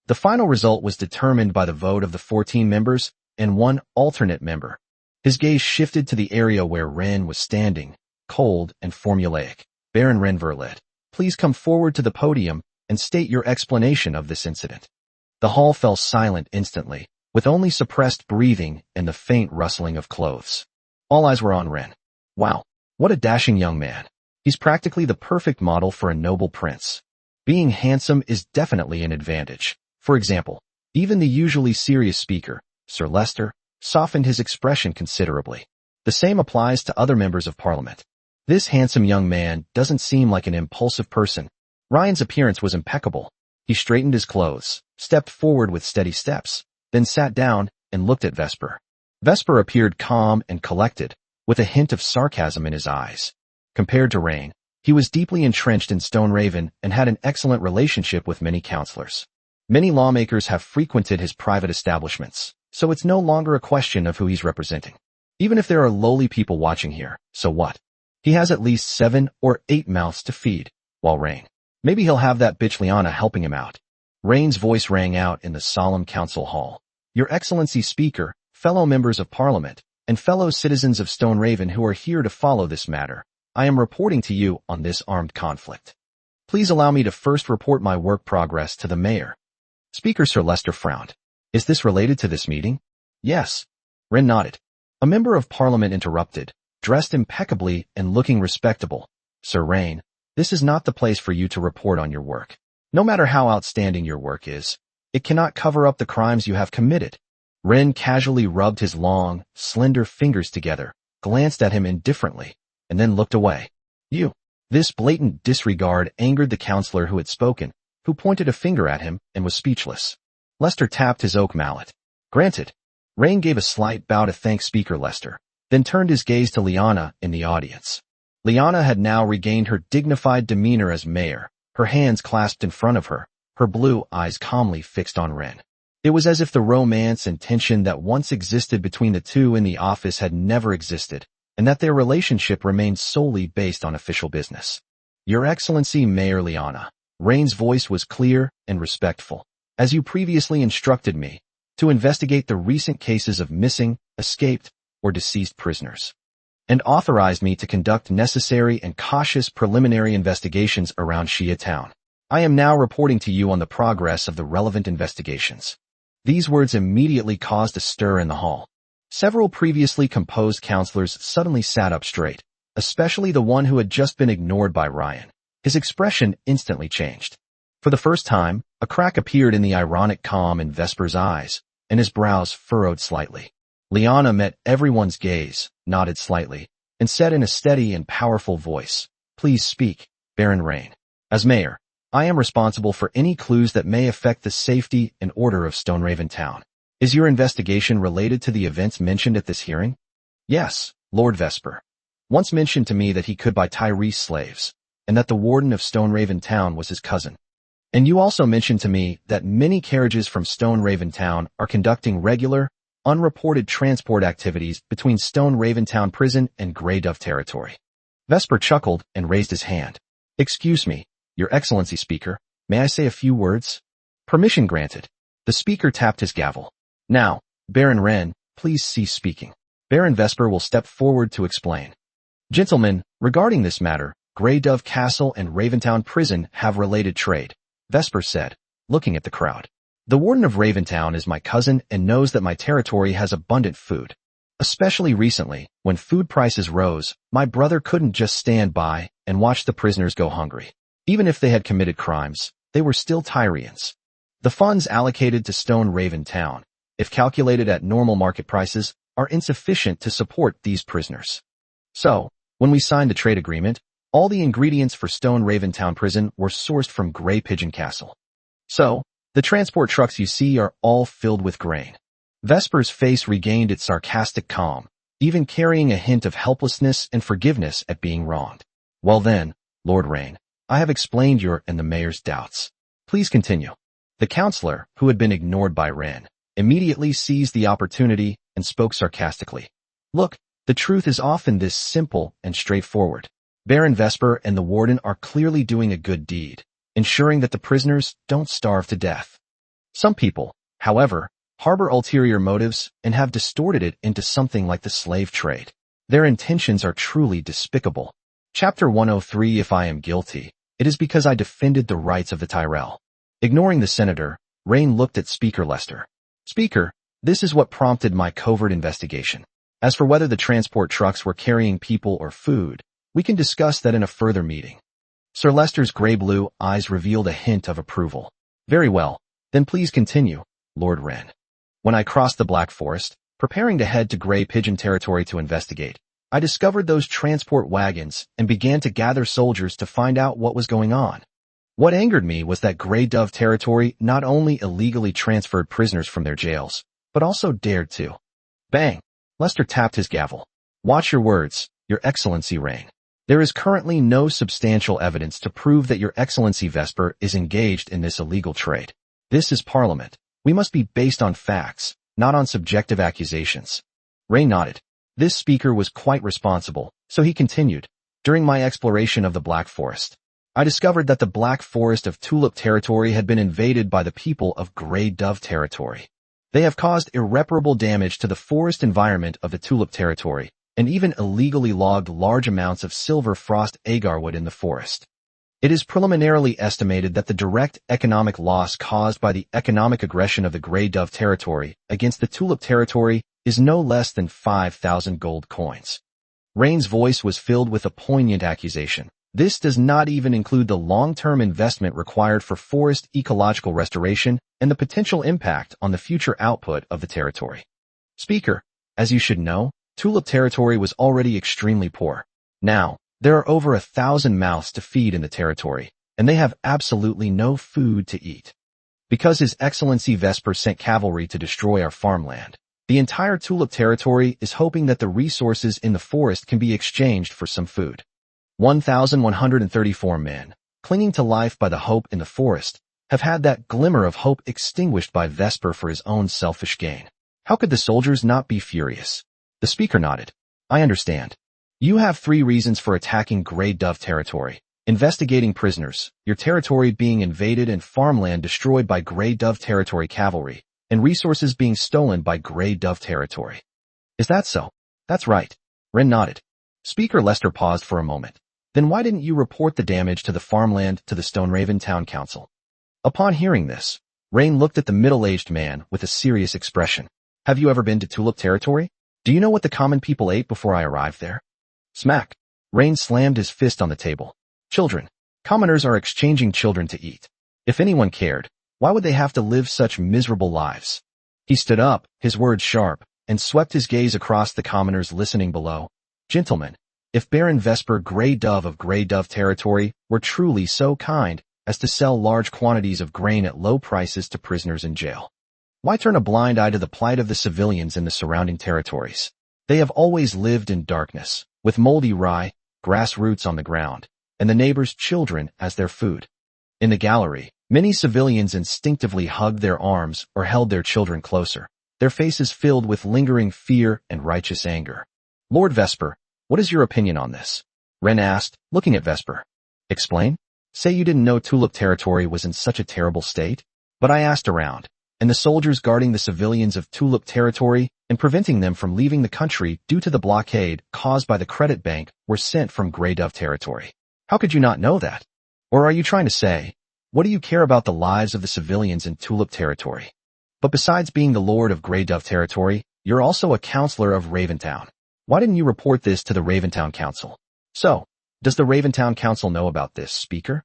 The final result was determined by the vote of the 14 members and one alternate member. His gaze shifted to the area where Ren was standing, cold and formulaic. Baron Ren Verlit, please come forward to the podium and state your explanation of this incident. The hall fell silent instantly, with only suppressed breathing and the faint rustling of clothes. All eyes were on Ren. Wow, what a dashing young man. He's practically the perfect model for a noble prince. Being handsome is definitely an advantage. For example, even the usually serious speaker, Sir Leicester, softened his expression considerably. The same applies to other members of Parliament. This handsome young man doesn't seem like an impulsive person. Ryan's appearance was impeccable. He straightened his clothes, stepped forward with steady steps, then sat down and looked at Vesper. Vesper appeared calm and collected, with a hint of sarcasm in his eyes. Compared to Rain, he was deeply entrenched in Stoneraven and had an excellent relationship with many counselors. Many lawmakers have frequented his private establishments, so it's no longer a question of who he's representing. Even if there are lowly people watching here, so what? He has at least 7 or 8 mouths to feed, while Rain. Maybe he'll have that bitch Lyanna helping him out. Rain's voice rang out in the solemn council hall. Your Excellency Speaker, fellow members of Parliament, and fellow citizens of Stoneraven who are here to follow this matter, I am reporting to you on this armed conflict. Please allow me to first report my work progress to the mayor. Speaker Sir Leicester frowned. Is this related to this meeting? Yes. Ren nodded. A member of Parliament interrupted, dressed impeccably and looking respectable. Sir Rain, this is not the place for you to report on your work. No matter how outstanding your work is, it cannot cover up the crimes you have committed. Ren casually rubbed his long, slender fingers together, glanced at him indifferently, and then looked away. You. This blatant disregard angered the counselor who had spoken, who pointed a finger at him and was speechless. Leicester tapped his oak mallet. Granted. Rain gave a slight bow to thank Speaker Leicester, then turned his gaze to Lyanna in the audience. Lyanna had now regained her dignified demeanor as mayor, her hands clasped in front of her, her blue eyes calmly fixed on Ren. It was as if the romance and tension that once existed between the two in the office had never existed, and that their relationship remained solely based on official business. Your Excellency Mayor Lyanna. Rain's voice was clear and respectful. As you previously instructed me, to investigate the recent cases of missing, escaped, or deceased prisoners, and authorized me to conduct necessary and cautious preliminary investigations around Shia Town. I am now reporting to you on the progress of the relevant investigations. These words immediately caused a stir in the hall. Several previously composed counselors suddenly sat up straight, especially the one who had just been ignored by Ryan. His expression instantly changed. For the first time, a crack appeared in the ironic calm in Vesper's eyes, and his brows furrowed slightly. Lyanna met everyone's gaze, nodded slightly, and said in a steady and powerful voice, Please speak, Baron Rain. As mayor, I am responsible for any clues that may affect the safety and order of Stoneraven Town. Is your investigation related to the events mentioned at this hearing? Yes, Lord Vesper. Once mentioned to me that he could buy Tyrese slaves, and that the warden of Stoneraven Town was his cousin. And you also mentioned to me that many carriages from Stoneraven Town are conducting regular, unreported transport activities between Stoneraven Town Prison and Grey Dove Territory. Vesper chuckled and raised his hand. Excuse me, Your Excellency Speaker, may I say a few words? Permission granted. The speaker tapped his gavel. Now, Baron Ren, please cease speaking. Baron Vesper will step forward to explain. Gentlemen, regarding this matter, Grey Dove Castle and Raventown Prison have related trade, Vesper said, looking at the crowd. The warden of Raventown is my cousin and knows that my territory has abundant food. Especially recently, when food prices rose, my brother couldn't just stand by and watch the prisoners go hungry. Even if they had committed crimes, they were still Tyrians. The funds allocated to Stoneraven Town, if calculated at normal market prices, are insufficient to support these prisoners. So, when we signed the trade agreement, all the ingredients for Stoneraven Town Prison were sourced from Grey Pigeon Castle. So, the transport trucks you see are all filled with grain. Vesper's face regained its sarcastic calm, even carrying a hint of helplessness and forgiveness at being wronged. Well then, Lord Rain, I have explained your and the mayor's doubts. Please continue. The counselor, who had been ignored by Ren, immediately seized the opportunity and spoke sarcastically. Look, the truth is often this simple and straightforward. Baron Vesper and the warden are clearly doing a good deed, ensuring that the prisoners don't starve to death. Some people, however, harbor ulterior motives and have distorted it into something like the slave trade. Their intentions are truly despicable. Chapter 103 If I am guilty, it is because I defended the rights of the Tyrell. Ignoring the senator, Rain looked at Speaker Lester. Speaker, this is what prompted my covert investigation. As for whether the transport trucks were carrying people or food, we can discuss that in a further meeting. Sir Lester's gray-blue eyes revealed a hint of approval. Very well, then please continue, Lord Wren. When I crossed the Black Forest, preparing to head to Grey Pigeon territory to investigate, I discovered those transport wagons and began to gather soldiers to find out what was going on. What angered me was that Grey Dove territory not only illegally transferred prisoners from their jails, but also dared to. Bang! Lester tapped his gavel. Watch your words, Your Excellency Rain. There is currently no substantial evidence to prove that Your Excellency Vesper is engaged in this illegal trade. This is Parliament. We must be based on facts, not on subjective accusations. Rain nodded. This speaker was quite responsible, so he continued. During my exploration of the Black Forest, I discovered that the Black Forest of Tulip territory had been invaded by the people of Grey Dove territory. They have caused irreparable damage to the forest environment of the Tulip territory, and even illegally logged large amounts of silver frost agarwood in the forest. It is preliminarily estimated that the direct economic loss caused by the economic aggression of the Grey Dove territory against the Tulip territory is no less than 5,000 gold coins. Rain's voice was filled with a poignant accusation. This does not even include the long-term investment required for forest ecological restoration and the potential impact on the future output of the territory. Speaker, as you should know, Tulip territory was already extremely poor. Now, there are over 1,000 mouths to feed in the territory, and they have absolutely no food to eat. Because His Excellency Vesper sent cavalry to destroy our farmland, the entire Tulip territory is hoping that the resources in the forest can be exchanged for some food. 1,134 men, clinging to life by the hope in the forest, have had that glimmer of hope extinguished by Vesper for his own selfish gain. How could the soldiers not be furious? The speaker nodded. I understand. You have 3 reasons for attacking Grey Dove territory: investigating prisoners, your territory being invaded and farmland destroyed by Grey Dove territory cavalry, and resources being stolen by Grey Dove territory. Is that so? That's right. Wren nodded. Speaker Lester paused for a moment. Then why didn't you report the damage to the farmland to the Stoneraven Town Council? Upon hearing this, Rain looked at the middle-aged man with a serious expression. Have you ever been to Tulip territory? Do you know what the common people ate before I arrived there? Smack! Rain slammed his fist on the table. Children. Commoners are exchanging children to eat. If anyone cared, why would they have to live such miserable lives? He stood up, his words sharp, and swept his gaze across the commoners listening below. Gentlemen, if Baron Vesper Grey Dove of Grey Dove territory were truly so kind as to sell large quantities of grain at low prices to prisoners in jail, why turn a blind eye to the plight of the civilians in the surrounding territories? They have always lived in darkness, with moldy rye, grass roots on the ground, and the neighbors' children as their food. In the gallery, many civilians instinctively hugged their arms or held their children closer, their faces filled with lingering fear and righteous anger. Lord Vesper, what is your opinion on this? Wren asked, looking at Vesper. Explain? Say you didn't know Tulip territory was in such a terrible state? But I asked around, and the soldiers guarding the civilians of Tulip territory and preventing them from leaving the country due to the blockade caused by the credit bank were sent from Grey Dove territory. How could you not know that? Or are you trying to say, what do you care about the lives of the civilians in Tulip territory? But besides being the Lord of Grey Dove territory, you're also a counselor of Raventown. Why didn't you report this to the Raventown Council? So, does the Raventown Council know about this, Speaker?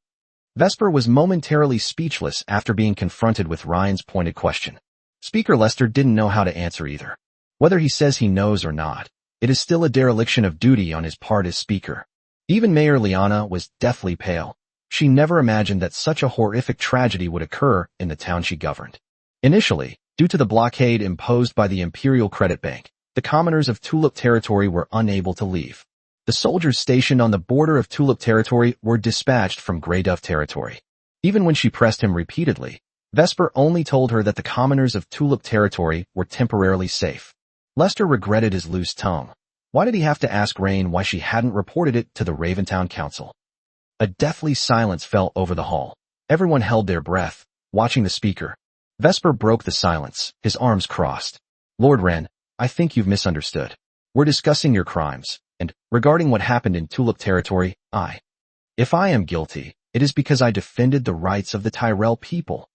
Vesper was momentarily speechless after being confronted with Ryan's pointed question. Speaker Lester didn't know how to answer either. Whether he says he knows or not, it is still a dereliction of duty on his part as Speaker. Even Mayor Liana was deathly pale. She never imagined that such a horrific tragedy would occur in the town she governed. Initially, due to the blockade imposed by the Imperial Credit Bank, the commoners of Tulip territory were unable to leave. The soldiers stationed on the border of Tulip territory were dispatched from Grey Dove territory. Even when she pressed him repeatedly, Vesper only told her that the commoners of Tulip territory were temporarily safe. Lester regretted his loose tongue. Why did he have to ask Rain why she hadn't reported it to the Raventown Council? A deathly silence fell over the hall. Everyone held their breath, watching the speaker. Vesper broke the silence, his arms crossed. Lord Wren, I think you've misunderstood. We're discussing your crimes, and, regarding what happened in Tulip territory, if I am guilty, it is because I defended the rights of the Tyrell people.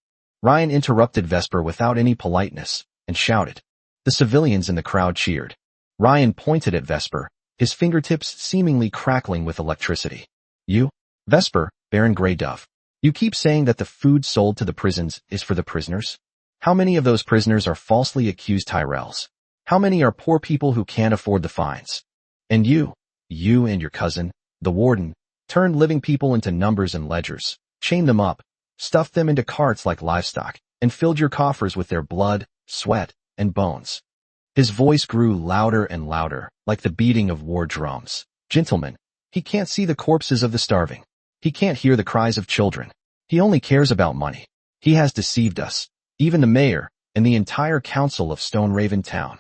Ryan interrupted Vesper without any politeness and shouted. The civilians in the crowd cheered. Ryan pointed at Vesper, his fingertips seemingly crackling with electricity. You, Vesper, Baron Grey Dove. You keep saying that the food sold to the prisons is for the prisoners? How many of those prisoners are falsely accused Tyrells? How many are poor people who can't afford the fines? And you and your cousin, the warden, turned living people into numbers and ledgers, chained them up, stuffed them into carts like livestock, and filled your coffers with their blood, sweat, and bones. His voice grew louder and louder, like the beating of war drums. Gentlemen, he can't see the corpses of the starving. He can't hear the cries of children. He only cares about money. He has deceived us, even the mayor, and the entire council of Stoneraven Town.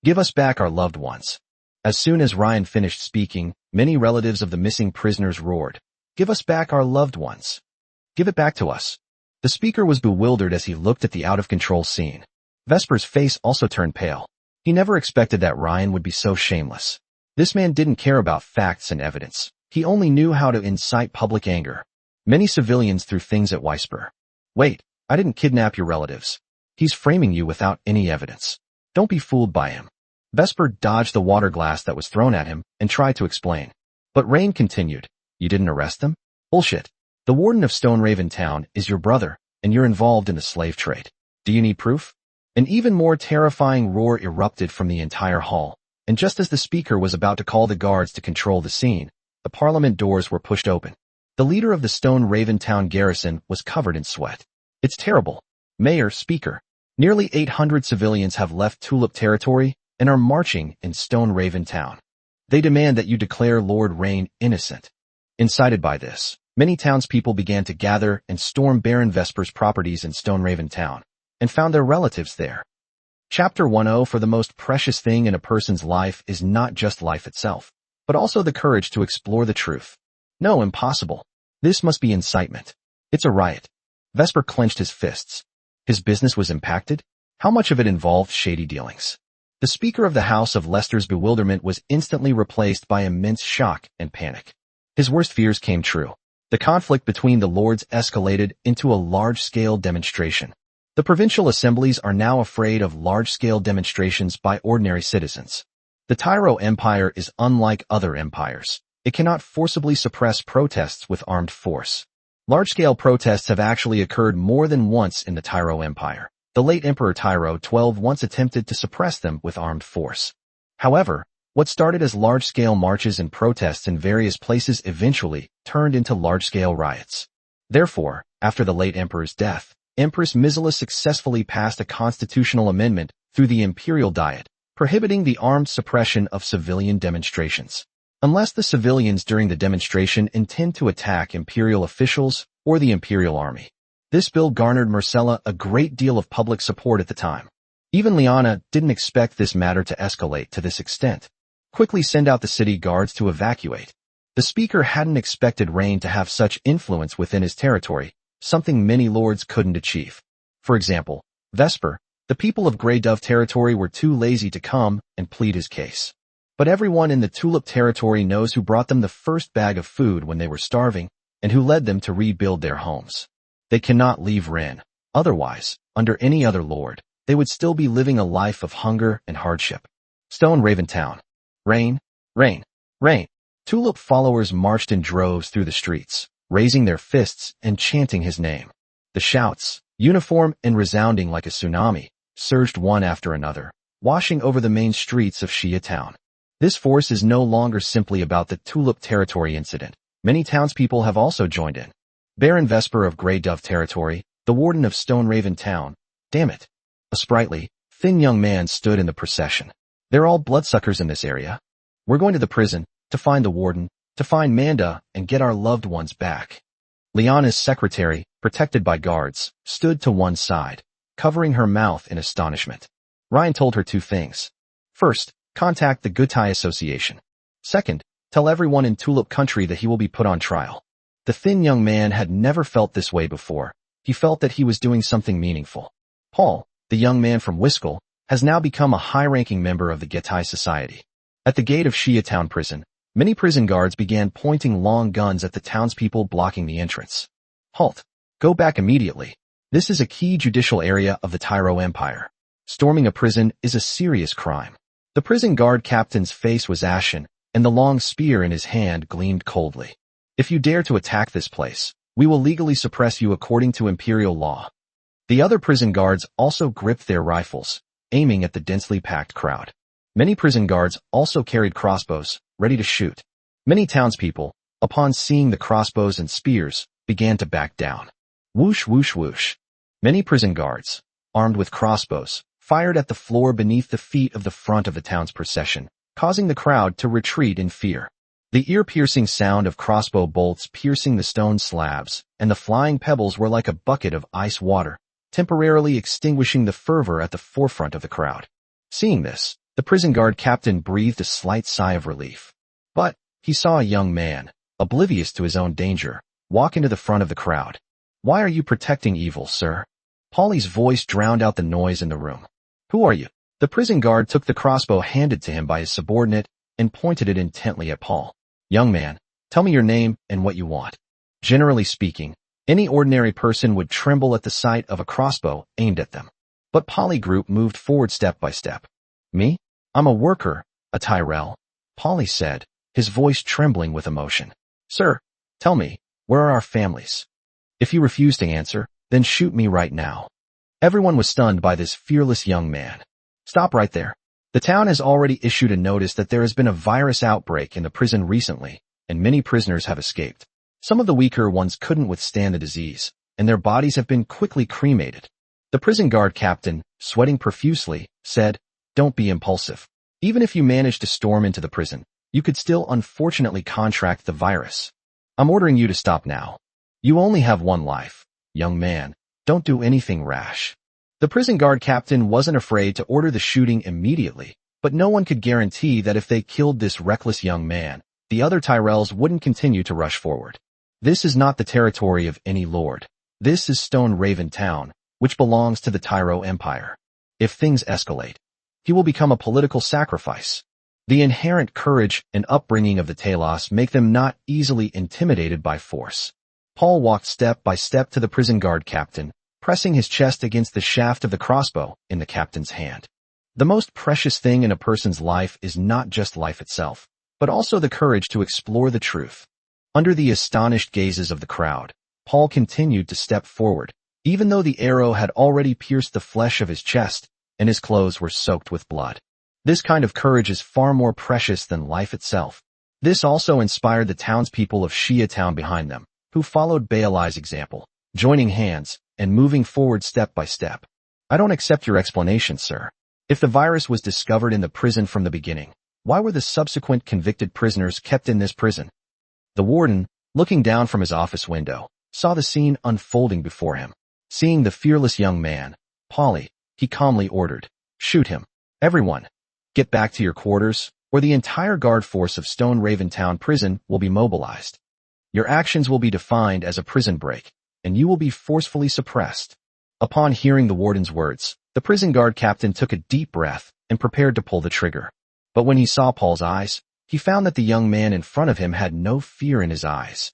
Give us back our loved ones. As soon as Ryan finished speaking, many relatives of the missing prisoners roared, Give us back our loved ones. Give it back to us. The speaker was bewildered as he looked at the out-of-control scene. Vesper's face also turned pale. He never expected that Ryan would be so shameless. This man didn't care about facts and evidence. He only knew how to incite public anger. Many civilians threw things at Whisper. Wait, I didn't kidnap your relatives. He's framing you without any evidence. Don't be fooled by him. Vesper dodged the water glass that was thrown at him and tried to explain. But Rain continued. You didn't arrest them? Bullshit. The warden of Stoneraven Town is your brother, and you're involved in the slave trade. Do you need proof? An even more terrifying roar erupted from the entire hall, and just as the speaker was about to call the guards to control the scene, the parliament doors were pushed open. The leader of the Stoneraven Town garrison was covered in sweat. It's terrible. Mayor, Speaker. Nearly 800 civilians have left Tulip territory and are marching in Stoneraven Town. They demand that you declare Lord Rain innocent. Incited by this, many townspeople began to gather and storm Baron Vesper's properties in Stoneraven Town, and found their relatives there. Chapter 10. For the most precious thing in a person's life is not just life itself, but also the courage to explore the truth. No, impossible. This must be incitement. It's a riot. Vesper clenched his fists. His business was impacted? How much of it involved shady dealings? The Speaker of the House of Leicester's bewilderment was instantly replaced by immense shock and panic. His worst fears came true. The conflict between the lords escalated into a large-scale demonstration. The provincial assemblies are now afraid of large-scale demonstrations by ordinary citizens. The Tyro Empire is unlike other empires. It cannot forcibly suppress protests with armed force. Large-scale protests have actually occurred more than once in the Tyro Empire. The late Emperor Tyro XII once attempted to suppress them with armed force. However, what started as large-scale marches and protests in various places eventually turned into large-scale riots. Therefore, after the late emperor's death, Empress Mizela successfully passed a constitutional amendment through the Imperial Diet, prohibiting the armed suppression of civilian demonstrations. Unless the civilians during the demonstration intend to attack imperial officials or the imperial army. This bill garnered Marcella a great deal of public support at the time. Even Lyanna didn't expect this matter to escalate to this extent. Quickly send out the city guards to evacuate. The speaker hadn't expected Rain to have such influence within his territory, something many lords couldn't achieve. For example, Vesper, the people of Grey Dove territory were too lazy to come and plead his case. But everyone in the Tulip territory knows who brought them the first bag of food when they were starving, and who led them to rebuild their homes. They cannot leave Ren. Otherwise, under any other lord, they would still be living a life of hunger and hardship. Stoneraven Town. Rain, rain, rain. Tulip followers marched in droves through the streets, raising their fists and chanting his name. The shouts, uniform and resounding like a tsunami, surged one after another, washing over the main streets of Shia Town. This force is no longer simply about the Tulip territory incident. Many townspeople have also joined in. Baron Vesper of Grey Dove territory, the warden of Stoneraven Town. Damn it. A sprightly, thin young man stood in the procession. They're all bloodsuckers in this area. We're going to the prison, to find the warden, to find Manda, and get our loved ones back. Lyanna's secretary, protected by guards, stood to one side, covering her mouth in astonishment. Ryan told her two things. First, contact the Gutai Association. Second, tell everyone in Tulip country that he will be put on trial. The thin young man had never felt this way before. He felt that he was doing something meaningful. Paul, the young man from Wiskel, has now become a high-ranking member of the Gutai Society. At the gate of Shia Town prison, many prison guards began pointing long guns at the townspeople blocking the entrance. Halt! Go back immediately. This is a key judicial area of the Tyro Empire. Storming a prison is a serious crime. The prison guard captain's face was ashen, and the long spear in his hand gleamed coldly. If you dare to attack this place, we will legally suppress you according to imperial law. The other prison guards also gripped their rifles, aiming at the densely packed crowd. Many prison guards also carried crossbows, ready to shoot. Many townspeople, upon seeing the crossbows and spears, began to back down. Whoosh, whoosh, whoosh. Many prison guards, armed with crossbows, fired at the floor beneath the feet of the front of the town's procession, causing the crowd to retreat in fear. The ear-piercing sound of crossbow bolts piercing the stone slabs, and the flying pebbles were like a bucket of ice water, temporarily extinguishing the fervor at the forefront of the crowd. Seeing this, the prison guard captain breathed a slight sigh of relief. But he saw a young man, oblivious to his own danger, walk into the front of the crowd. "Why are you protecting evil, sir?" Polly's voice drowned out the noise in the room. "Who are you?" The prison guard took the crossbow handed to him by his subordinate and pointed it intently at Paul. "Young man, tell me your name and what you want." Generally speaking, any ordinary person would tremble at the sight of a crossbow aimed at them. But Polly Group moved forward step by step. "Me? I'm a worker, a Tyrell," Polly said, his voice trembling with emotion. "Sir, tell me, where are our families? If you refuse to answer, then shoot me right now." Everyone was stunned by this fearless young man. "Stop right there. The town has already issued a notice that there has been a virus outbreak in the prison recently, and many prisoners have escaped. Some of the weaker ones couldn't withstand the disease, and their bodies have been quickly cremated." The prison guard captain, sweating profusely, said, "Don't be impulsive. Even if you manage to storm into the prison, you could still unfortunately contract the virus. I'm ordering you to stop now. You only have one life. Young man, don't do anything rash." The prison guard captain wasn't afraid to order the shooting immediately, but no one could guarantee that if they killed this reckless young man, the other Tyrells wouldn't continue to rush forward. This is not the territory of any lord. This is Stone Raven Town, which belongs to the Tyro Empire. If things escalate, he will become a political sacrifice. The inherent courage and upbringing of the Talos make them not easily intimidated by force. Paul walked step by step to the prison guard captain, pressing his chest against the shaft of the crossbow in the captain's hand. The most precious thing in a person's life is not just life itself, but also the courage to explore the truth. Under the astonished gazes of the crowd, Paul continued to step forward, even though the arrow had already pierced the flesh of his chest and his clothes were soaked with blood. This kind of courage is far more precious than life itself. This also inspired the townspeople of Shia Town behind them, who followed Baalai's example, joining hands and moving forward step by step. "I don't accept your explanation, sir. If the virus was discovered in the prison from the beginning, why were the subsequent convicted prisoners kept in this prison?" The warden, looking down from his office window, saw the scene unfolding before him. Seeing the fearless young man, Polly, he calmly ordered, "Shoot him. Everyone, get back to your quarters, or the entire guard force of Stone Raven Town prison will be mobilized. Your actions will be defined as a prison break, and you will be forcefully suppressed." Upon hearing the warden's words, the prison guard captain took a deep breath and prepared to pull the trigger. But when he saw Paul's eyes, he found that the young man in front of him had no fear in his eyes.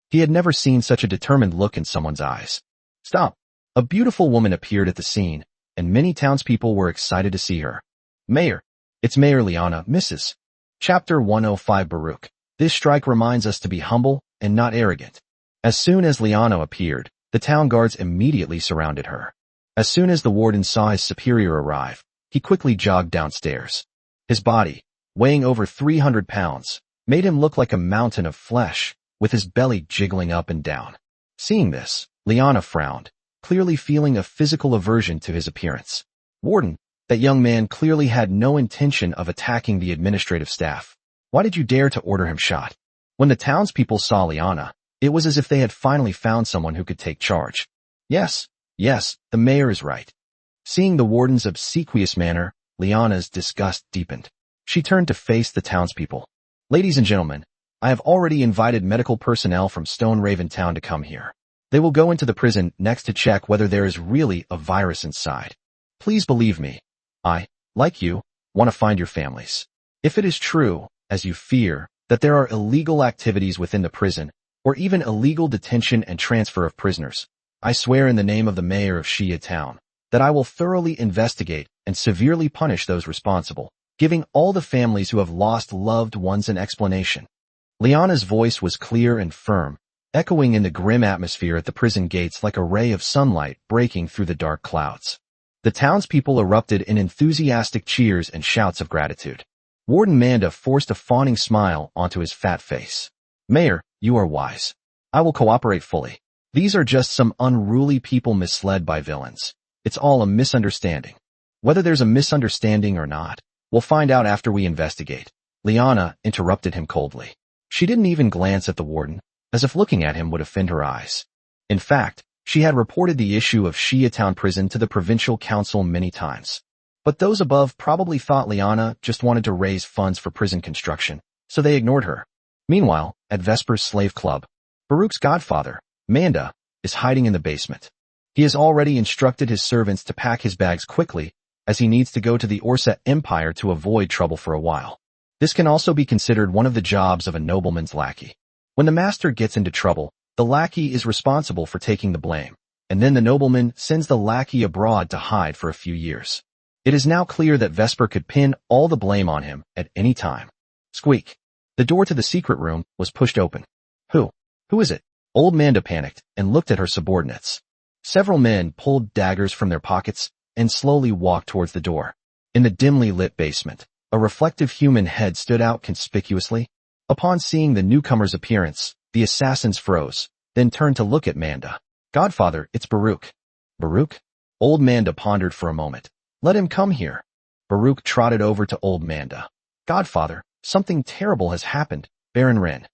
He had never seen such a determined look in someone's eyes. "Stop." A beautiful woman appeared at the scene, and many townspeople were excited to see her. "Mayor, it's Mayor Liana, Mrs. Chapter 105 Baruch. This strike reminds us to be humble and not arrogant." As soon as Liana appeared, the town guards immediately surrounded her. As soon as the warden saw his superior arrive, he quickly jogged downstairs. His body, weighing over 300 pounds, made him look like a mountain of flesh, with his belly jiggling up and down. Seeing this, Liana frowned, clearly feeling a physical aversion to his appearance. "Warden, that young man clearly had no intention of attacking the administrative staff. Why did you dare to order him shot?" When the townspeople saw Liana, it was as if they had finally found someone who could take charge. Yes, the mayor is right." Seeing the warden's obsequious manner, Liana's disgust deepened. She turned to face the townspeople. "Ladies and gentlemen, I have already invited medical personnel from Stone Raven Town to come here. They will go into the prison next to check whether there is really a virus inside. Please believe me, I, like you, want to find your families. If it is true, as you fear, that there are illegal activities within the prison, or even illegal detention and transfer of prisoners, I swear in the name of the mayor of Shia Town that I will thoroughly investigate and severely punish those responsible, giving all the families who have lost loved ones an explanation. Liana's voice was clear and firm, echoing in the grim atmosphere at the prison gates like a ray of sunlight breaking through the dark clouds. The townspeople erupted in enthusiastic cheers and shouts of gratitude. Warden Manda forced a fawning smile onto his fat face. Mayor, you are wise. I will cooperate fully. These are just some unruly people misled by villains. It's all a misunderstanding. Whether there's a misunderstanding or not, we'll find out after we investigate. Liana interrupted him coldly. She didn't even glance at the warden, as if looking at him would offend her eyes. In fact, she had reported the issue of Shia Town Prison to the provincial council many times. But those above probably thought Liana just wanted to raise funds for prison construction, so they ignored her. Meanwhile, at Vesper's slave club, Baruch's godfather, Manda, is hiding in the basement. He has already instructed his servants to pack his bags quickly, as he needs to go to the Orsa Empire to avoid trouble for a while. This can also be considered one of the jobs of a nobleman's lackey. When the master gets into trouble, the lackey is responsible for taking the blame, and then the nobleman sends the lackey abroad to hide for a few years. It is now clear that Vesper could pin all the blame on him at any time. Squeak. The door to the secret room was pushed open. Who is it? Old Manda panicked and looked at her subordinates. Several men pulled daggers from their pockets and slowly walked towards the door. In the dimly lit basement, a reflective human head stood out conspicuously. Upon seeing the newcomer's appearance, the assassins froze, then turned to look at Manda. Godfather, it's Baruch. Baruch? Old Manda pondered for a moment. Let him come here. Baruch trotted over to Old Manda. Godfather, something terrible has happened, Baron Wren.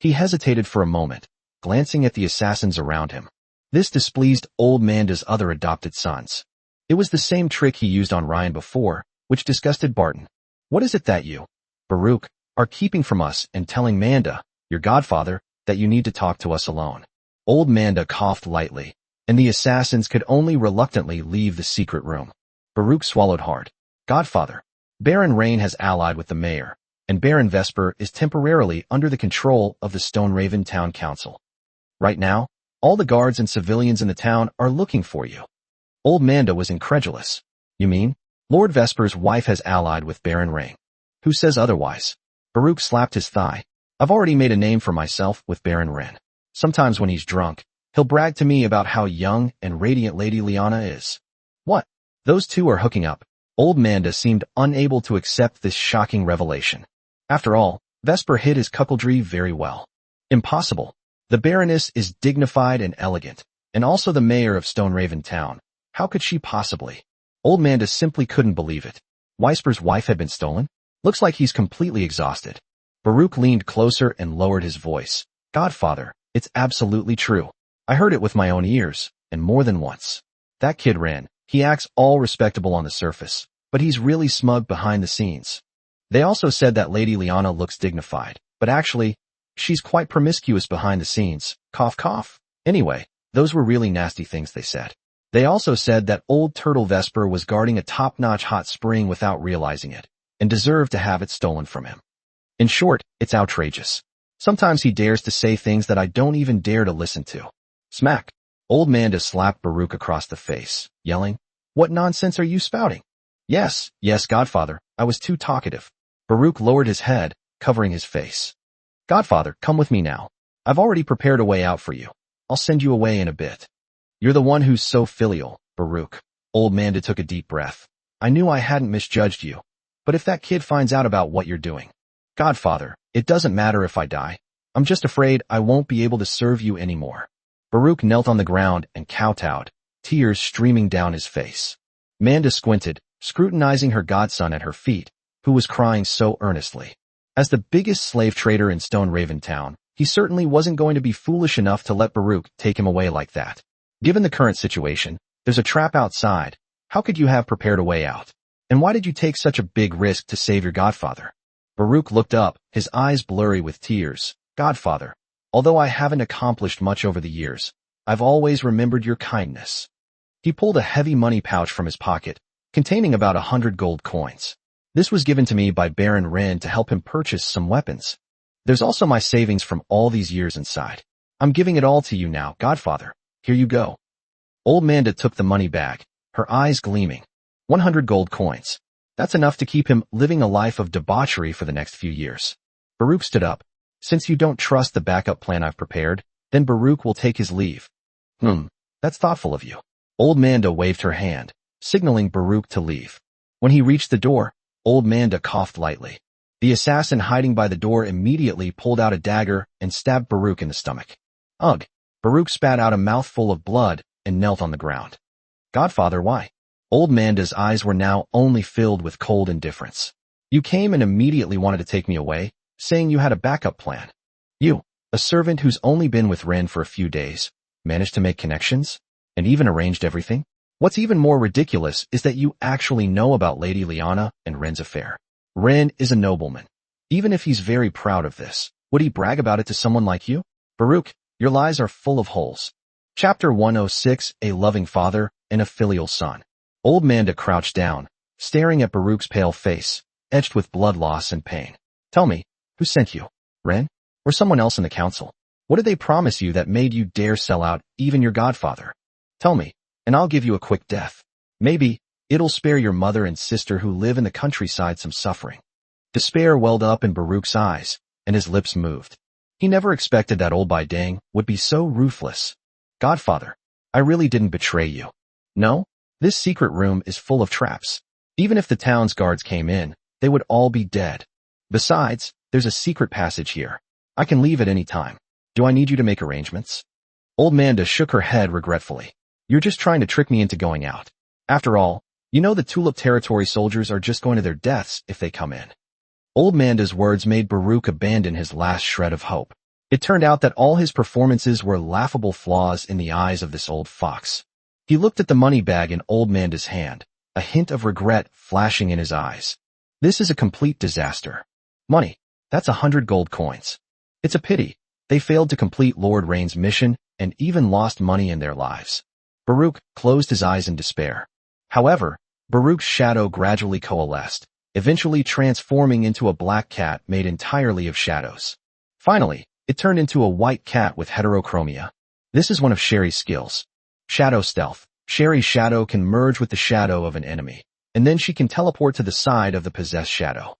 He hesitated for a moment, glancing at the assassins around him. This displeased Old Manda's other adopted sons. It was the same trick he used on Ryan before, which disgusted Barton. What is it that you, Baruch, are keeping from us and telling Manda, your godfather, that you need to talk to us alone? Old Manda coughed lightly, and the assassins could only reluctantly leave the secret room. Baruch swallowed hard. Godfather, Baron Rain has allied with the mayor, and Baron Vesper is temporarily under the control of the Stoneraven Town Council. Right now, all the guards and civilians in the town are looking for you. Old Manda was incredulous. You mean? Lord Vesper's wife has allied with Baron Rain. Who says otherwise? Baruch slapped his thigh. I've already made a name for myself with Baron Wren. Sometimes when he's drunk, he'll brag to me about how young and radiant Lady Liana is. What? Those two are hooking up. Old Manda seemed unable to accept this shocking revelation. After all, Vesper hid his cuckoldry very well. Impossible. The Baroness is dignified and elegant, and also the mayor of Stoneraven Town. How could she possibly? Old Manda simply couldn't believe it. Weisper's wife had been stolen? Looks like he's completely exhausted. Baruch leaned closer and lowered his voice. Godfather, it's absolutely true. I heard it with my own ears, and more than once. That kid Wren, he acts all respectable on the surface, but he's really smug behind the scenes. They also said that Lady Liana looks dignified, but actually, she's quite promiscuous behind the scenes. Cough cough. Anyway, those were really nasty things they said. They also said that old Turtle Vesper was guarding a top-notch hot spring without realizing it, and deserved to have it stolen from him. In short, it's outrageous. Sometimes he dares to say things that I don't even dare to listen to. Smack. Old Manda slapped Baruch across the face, yelling, What nonsense are you spouting? Yes, Godfather, I was too talkative. Baruch lowered his head, covering his face. Godfather, come with me now. I've already prepared a way out for you. I'll send you away in a bit. You're the one who's so filial, Baruch. Old Manda took a deep breath. I knew I hadn't misjudged you. But if that kid finds out about what you're doing. Godfather, it doesn't matter if I die. I'm just afraid I won't be able to serve you anymore. Baruch knelt on the ground and kowtowed, tears streaming down his face. Manda squinted, scrutinizing her godson at her feet, who was crying so earnestly. As the biggest slave trader in Stoneraven Town, he certainly wasn't going to be foolish enough to let Baruch take him away like that. Given the current situation, there's a trap outside. How could you have prepared a way out? And why did you take such a big risk to save your godfather? Baruch looked up, his eyes blurry with tears. Godfather, although I haven't accomplished much over the years, I've always remembered your kindness. He pulled a heavy money pouch from his pocket, containing about 100 gold coins. This was given to me by Baron Wren to help him purchase some weapons. There's also my savings from all these years inside. I'm giving it all to you now, Godfather. Here you go. Old Manda took the money bag, her eyes gleaming. 100 gold coins. That's enough to keep him living a life of debauchery for the next few years. Baruch stood up. Since you don't trust the backup plan I've prepared, then Baruch will take his leave. That's thoughtful of you. Old Manda waved her hand, signaling Baruch to leave. When he reached the door, Old Manda coughed lightly. The assassin hiding by the door immediately pulled out a dagger and stabbed Baruch in the stomach. Ugh! Baruch spat out a mouthful of blood and knelt on the ground. Godfather, why? Old Manda's eyes were now only filled with cold indifference. You came and immediately wanted to take me away, saying you had a backup plan. You, a servant who's only been with Ren for a few days, managed to make connections? And even arranged everything? What's even more ridiculous is that you actually know about Lady Liana and Ren's affair. Ren is a nobleman. Even if he's very proud of this, would he brag about it to someone like you? Baruch, your lies are full of holes. Chapter 106, A Loving Father and a Filial Son. Old Manda crouched down, staring at Baruch's pale face, etched with blood loss and pain. Tell me, who sent you? Ren? Or someone else in the council? What did they promise you that made you dare sell out even your godfather? Tell me, and I'll give you a quick death. Maybe it'll spare your mother and sister who live in the countryside some suffering. Despair welled up in Baruch's eyes, and his lips moved. He never expected that old Baidang would be so ruthless. Godfather, I really didn't betray you. No, this secret room is full of traps. Even if the town's guards came in, they would all be dead. Besides, there's a secret passage here. I can leave at any time. Do I need you to make arrangements? Old Manda shook her head regretfully. You're just trying to trick me into going out. After all, you know the Tulip Territory soldiers are just going to their deaths if they come in. Old Manda's words made Baruch abandon his last shred of hope. It turned out that all his performances were laughable flaws in the eyes of this old fox. He looked at the money bag in Old Manda's hand, a hint of regret flashing in his eyes. This is a complete disaster. Money, that's 100 gold coins. It's a pity. They failed to complete Lord Rain's mission and even lost money in their lives. Baruch closed his eyes in despair. However, Baruch's shadow gradually coalesced, eventually transforming into a black cat made entirely of shadows. Finally, it turned into a white cat with heterochromia. This is one of Sherry's skills. Shadow stealth. Sherry's shadow can merge with the shadow of an enemy, and then she can teleport to the side of the possessed shadow.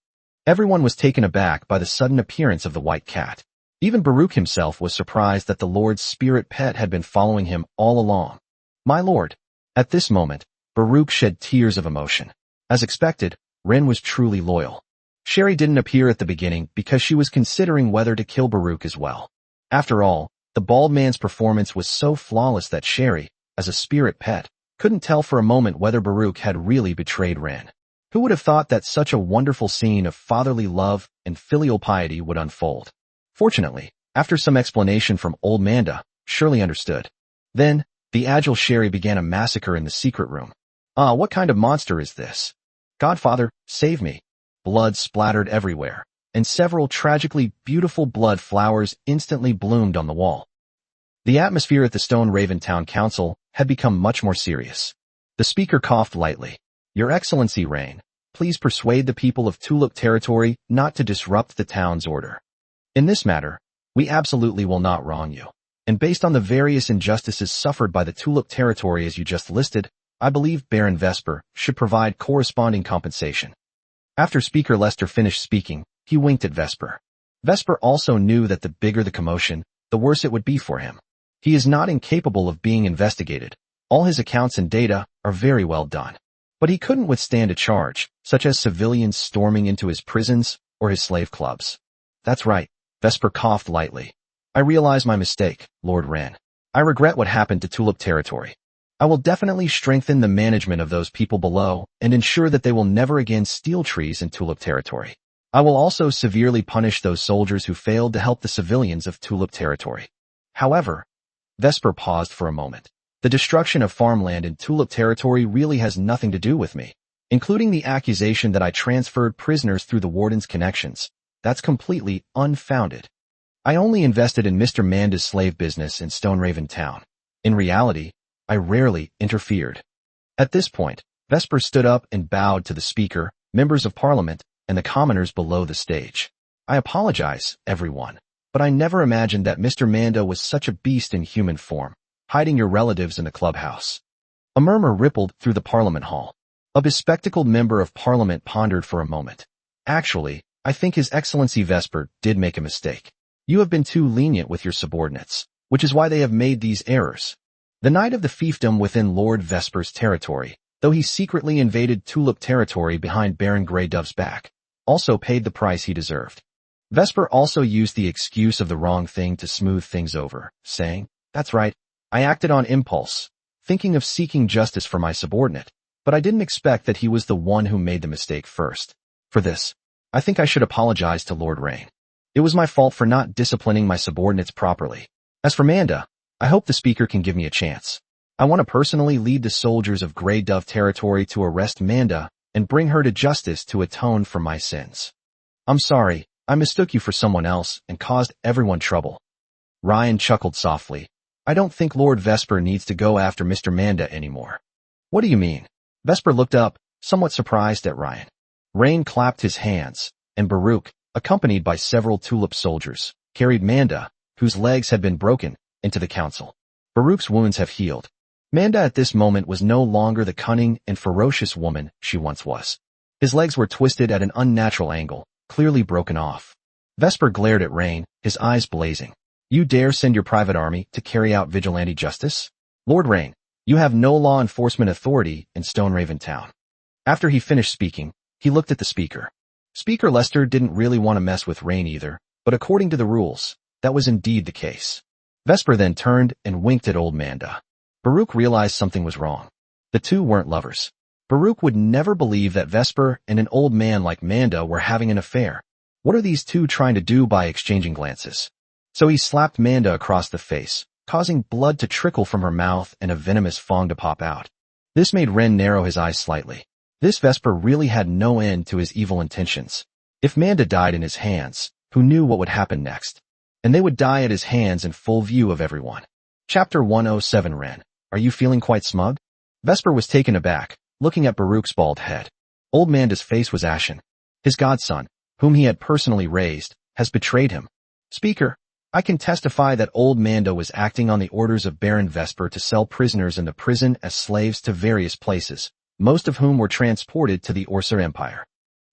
Everyone was taken aback by the sudden appearance of the white cat. Even Baruch himself was surprised that the Lord's spirit pet had been following him all along. My lord. At this moment, Baruch shed tears of emotion. As expected, Ren was truly loyal. Sherry didn't appear at the beginning because she was considering whether to kill Baruch as well. After all, the bald man's performance was so flawless that Sherry, as a spirit pet, couldn't tell for a moment whether Baruch had really betrayed Ren. Who would have thought that such a wonderful scene of fatherly love and filial piety would unfold? Fortunately, after some explanation from Old Manda, Shirley understood. Then, the agile Sherry began a massacre in the secret room. What kind of monster is this? Godfather, save me. Blood splattered everywhere, and several tragically beautiful blood flowers instantly bloomed on the wall. The atmosphere at the Stone Raven Town Council had become much more serious. The speaker coughed lightly. Your Excellency Rain, please persuade the people of Tulip Territory not to disrupt the town's order. In this matter, we absolutely will not wrong you. And based on the various injustices suffered by the Tulip Territory as you just listed, I believe Baron Vesper should provide corresponding compensation. After Speaker Lester finished speaking, he winked at Vesper. Vesper also knew that the bigger the commotion, the worse it would be for him. He is not incapable of being investigated. All his accounts and data are very well done. But he couldn't withstand a charge, such as civilians storming into his prisons or his slave clubs. That's right, Vesper coughed lightly. I realize my mistake, Lord Ren. I regret what happened to Tulip Territory. I will definitely strengthen the management of those people below and ensure that they will never again steal trees in Tulip Territory. I will also severely punish those soldiers who failed to help the civilians of Tulip Territory. However, Vesper paused for a moment. The destruction of farmland in Tulip Territory really has nothing to do with me, including the accusation that I transferred prisoners through the warden's connections. That's completely unfounded. I only invested in Mr. Manda's slave business in Stone Raven Town. In reality, I rarely interfered. At this point, Vesper stood up and bowed to the speaker, members of parliament, and the commoners below the stage. I apologize, everyone, but I never imagined that Mr. Manda was such a beast in human form. hiding your relatives in the clubhouse. A murmur rippled through the Parliament Hall. A bespectacled member of Parliament pondered for a moment. Actually, I think His Excellency Vesper did make a mistake. You have been too lenient with your subordinates, which is why they have made these errors. The knight of the fiefdom within Lord Vesper's territory, though he secretly invaded Tulip territory behind Baron Greydove's back, also paid the price he deserved. Vesper also used the excuse of the wrong thing to smooth things over, saying, "That's right, I acted on impulse, thinking of seeking justice for my subordinate, but I didn't expect that he was the one who made the mistake first. For this, I think I should apologize to Lord Rain. It was my fault for not disciplining my subordinates properly. As for Manda, I hope the Speaker can give me a chance. I want to personally lead the soldiers of Grey Dove territory to arrest Manda and bring her to justice to atone for my sins. I'm sorry, I mistook you for someone else and caused everyone trouble." Ryan chuckled softly. "I don't think Lord Vesper needs to go after Mr. Manda anymore." "What do you mean?" Vesper looked up, somewhat surprised at Ryan. Rain clapped his hands, and Baruch, accompanied by several Tulip soldiers, carried Manda, whose legs had been broken, into the council. Baruch's wounds have healed. Manda at this moment was no longer the cunning and ferocious woman she once was. His legs were twisted at an unnatural angle, clearly broken off. Vesper glared at Rain, his eyes blazing. "You dare send your private army to carry out vigilante justice? Lord Rain, you have no law enforcement authority in Stoneraven Town." After he finished speaking, he looked at the Speaker. Speaker Lester didn't really want to mess with Rain either, but according to the rules, that was indeed the case. Vesper then turned and winked at old Manda. Baruch realized something was wrong. The two weren't lovers. Baruch would never believe that Vesper and an old man like Manda were having an affair. What are these two trying to do by exchanging glances? So he slapped Manda across the face, causing blood to trickle from her mouth and a venomous fong to pop out. This made Ren narrow his eyes slightly. This Vesper really had no end to his evil intentions. If Manda died in his hands, who knew what would happen next? And they would die at his hands in full view of everyone. Chapter 107. Ren, are you feeling quite smug? Vesper was taken aback, looking at Baruch's bald head. Old Manda's face was ashen. His godson, whom he had personally raised, has betrayed him. Speaker, I can testify that old Manda was acting on the orders of Baron Vesper to sell prisoners in the prison as slaves to various places, most of whom were transported to the Orser Empire.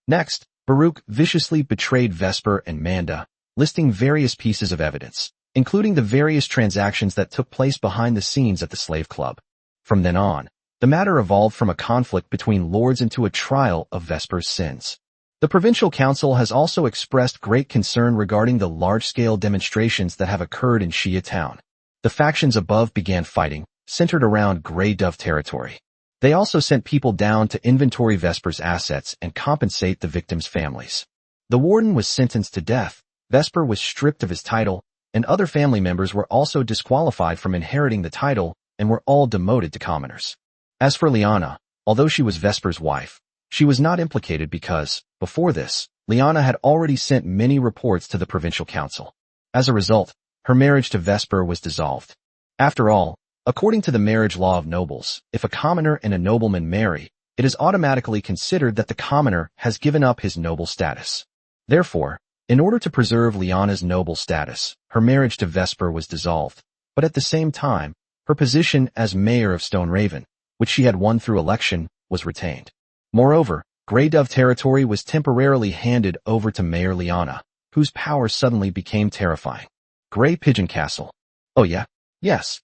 Next, Baruch viciously betrayed Vesper and Manda, listing various pieces of evidence, including the various transactions that took place behind the scenes at the slave club. From then on, the matter evolved from a conflict between lords into a trial of Vesper's sins. The Provincial Council has also expressed great concern regarding the large-scale demonstrations that have occurred in Shia Town. The factions above began fighting, centered around Grey Dove territory. They also sent people down to inventory Vesper's assets and compensate the victims' families. The warden was sentenced to death, Vesper was stripped of his title, and other family members were also disqualified from inheriting the title and were all demoted to commoners. As for Liana, although she was Vesper's wife, she was not implicated because, before this, Liana had already sent many reports to the Provincial Council. As a result, her marriage to Vesper was dissolved. After all, according to the marriage law of nobles, if a commoner and a nobleman marry, it is automatically considered that the commoner has given up his noble status. Therefore, in order to preserve Liana's noble status, her marriage to Vesper was dissolved, but at the same time, her position as mayor of Stoneraven, which she had won through election, was retained. Moreover, Grey Dove territory was temporarily handed over to Mayor Liana, whose power suddenly became terrifying. Grey Pigeon Castle. Oh yeah? Yes.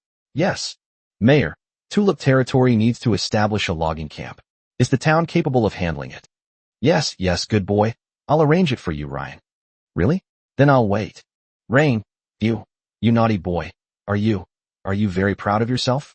Mayor, Tulip territory needs to establish a logging camp. Is the town capable of handling it? Yes, good boy. I'll arrange it for you, Ryan. Really? Then I'll wait. Rain, you naughty boy. Are you very proud of yourself?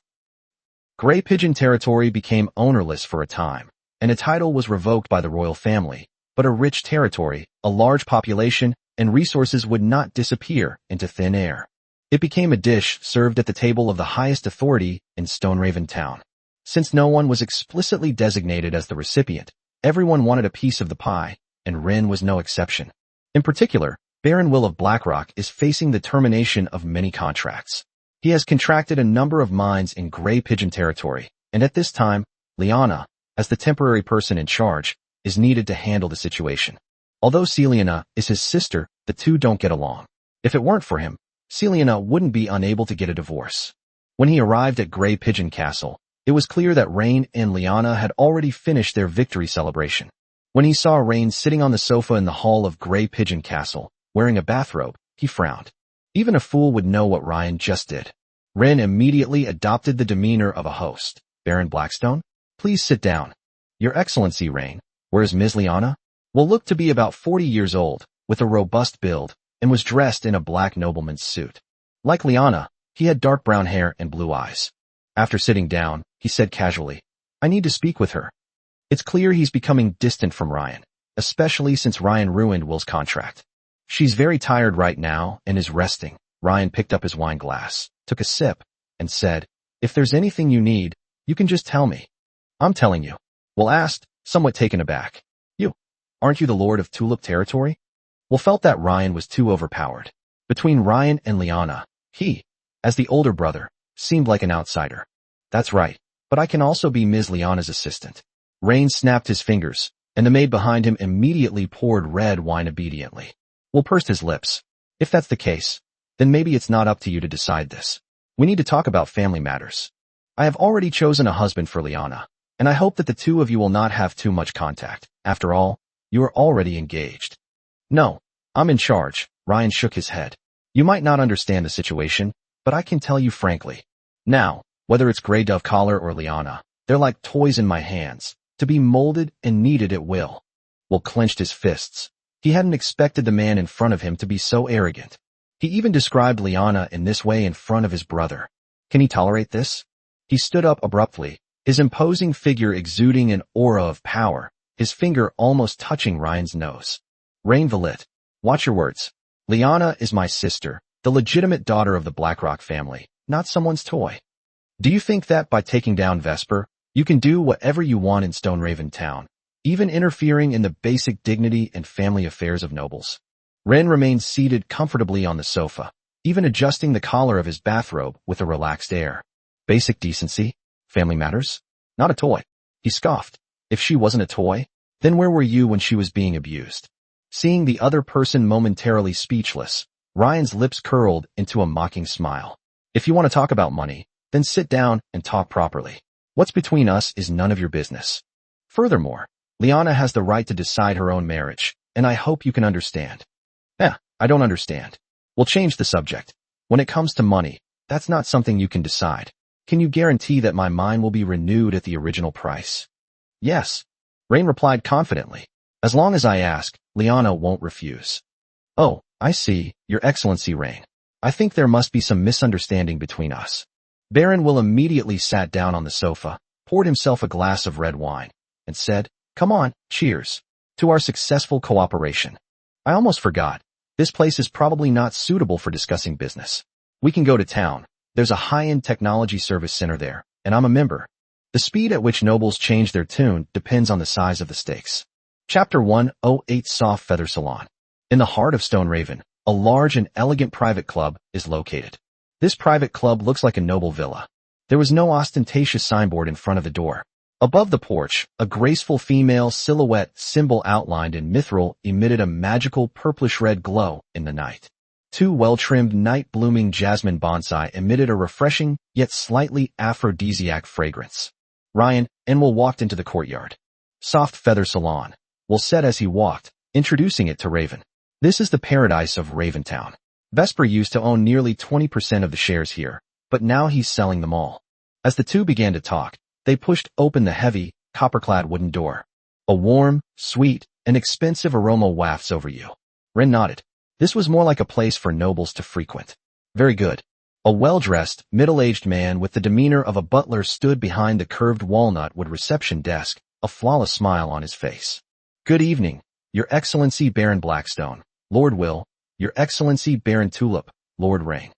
Grey Pigeon territory became ownerless for a time, and a title was revoked by the royal family, but a rich territory, a large population, and resources would not disappear into thin air. It became a dish served at the table of the highest authority in Stoneraven Town. Since no one was explicitly designated as the recipient, everyone wanted a piece of the pie, and Ren was no exception. In particular, Baron Will of Blackrock is facing the termination of many contracts. He has contracted a number of mines in Grey Pigeon territory, and at this time, Liana, as the temporary person in charge, is needed to handle the situation. Although Celiana is his sister, the two don't get along. If it weren't for him, Celiana wouldn't be unable to get a divorce. When he arrived at Grey Pigeon Castle, it was clear that Rain and Lyanna had already finished their victory celebration. When he saw Rain sitting on the sofa in the hall of Grey Pigeon Castle, wearing a bathrobe, he frowned. Even a fool would know what Ryan just did. Rain immediately adopted the demeanor of a host. Baron Blackstone, please sit down. Your Excellency, Rain. Where's Ms. Lyanna? Will look to be about 40 years old, with a robust build, and was dressed in a black nobleman's suit. Like Lyanna, he had dark brown hair and blue eyes. After sitting down, he said casually, I need to speak with her. It's clear he's becoming distant from Ryan, especially since Ryan ruined Will's contract. She's very tired right now and is resting. Ryan picked up his wine glass, took a sip, and said, if there's anything you need, you can just tell me. I'm telling you. Will asked, somewhat taken aback. You, aren't you the Lord of Tulip Territory? Will felt that Ryan was too overpowered. Between Ryan and Lyanna, he, as the older brother, seemed like an outsider. That's right, but I can also be Ms. Lyanna's assistant. Rain snapped his fingers, and the maid behind him immediately poured red wine obediently. Will pursed his lips. If that's the case, then maybe it's not up to you to decide this. We need to talk about family matters. I have already chosen a husband for Lyanna, and I hope that the two of you will not have too much contact. After all, you are already engaged. No, I'm in charge. Ryan shook his head. You might not understand the situation, but I can tell you frankly. Now, whether it's Grey Dove Collar or Lyanna, they're like toys in my hands, to be molded and kneaded at will. Will clenched his fists. He hadn't expected the man in front of him to be so arrogant. He even described Lyanna in this way in front of his brother. Can he tolerate this? He stood up abruptly, his imposing figure exuding an aura of power, his finger almost touching Ryan's nose. Rain Valit, watch your words. Lyanna is my sister, the legitimate daughter of the Blackrock family, not someone's toy. Do you think that by taking down Vesper, you can do whatever you want in Stoneraven Town, even interfering in the basic dignity and family affairs of nobles? Ren remained seated comfortably on the sofa, even adjusting the collar of his bathrobe with a relaxed air. Basic decency? Family matters? Not a toy. He scoffed. If she wasn't a toy, then where were you when she was being abused? Seeing the other person momentarily speechless, Ryan's lips curled into a mocking smile. If you want to talk about money, then sit down and talk properly. What's between us is none of your business. Furthermore, Lyanna has the right to decide her own marriage, and I hope you can understand. I don't understand. We'll change the subject. When it comes to money, that's not something you can decide. Can you guarantee that my mine will be renewed at the original price? Yes. Rain replied confidently. As long as I ask, Lyanna won't refuse. Oh, I see, Your Excellency Rain. I think there must be some misunderstanding between us. Baron Will immediately sat down on the sofa, poured himself a glass of red wine, and said, Come on, cheers. To our successful cooperation. I almost forgot. This place is probably not suitable for discussing business. We can go to town. There's a high-end technology service center there, and I'm a member. The speed at which nobles change their tune depends on the size of the stakes. Chapter 108 Soft Feather Salon. In the heart of Stoneraven, a large and elegant private club is located. This private club looks like a noble villa. There was no ostentatious signboard in front of the door. Above the porch, a graceful female silhouette symbol outlined in mithril emitted a magical purplish-red glow in the night. Two well-trimmed night-blooming jasmine bonsai emitted a refreshing, yet slightly aphrodisiac fragrance. Ryan and Will walked into the courtyard. Soft Feather Salon, Will said as he walked, introducing it to Raven. This is the paradise of Raventown. Vesper used to own nearly 20% of the shares here, but now he's selling them all. As the two began to talk, they pushed open the heavy, copper-clad wooden door. A warm, sweet, and expensive aroma wafts over you. Ren nodded. This was more like a place for nobles to frequent. Very good. A well-dressed, middle-aged man with the demeanor of a butler stood behind the curved walnut-wood reception desk, a flawless smile on his face. Good evening, Your Excellency Baron Blackstone, Lord Will, Your Excellency Baron Tulip, Lord Rain.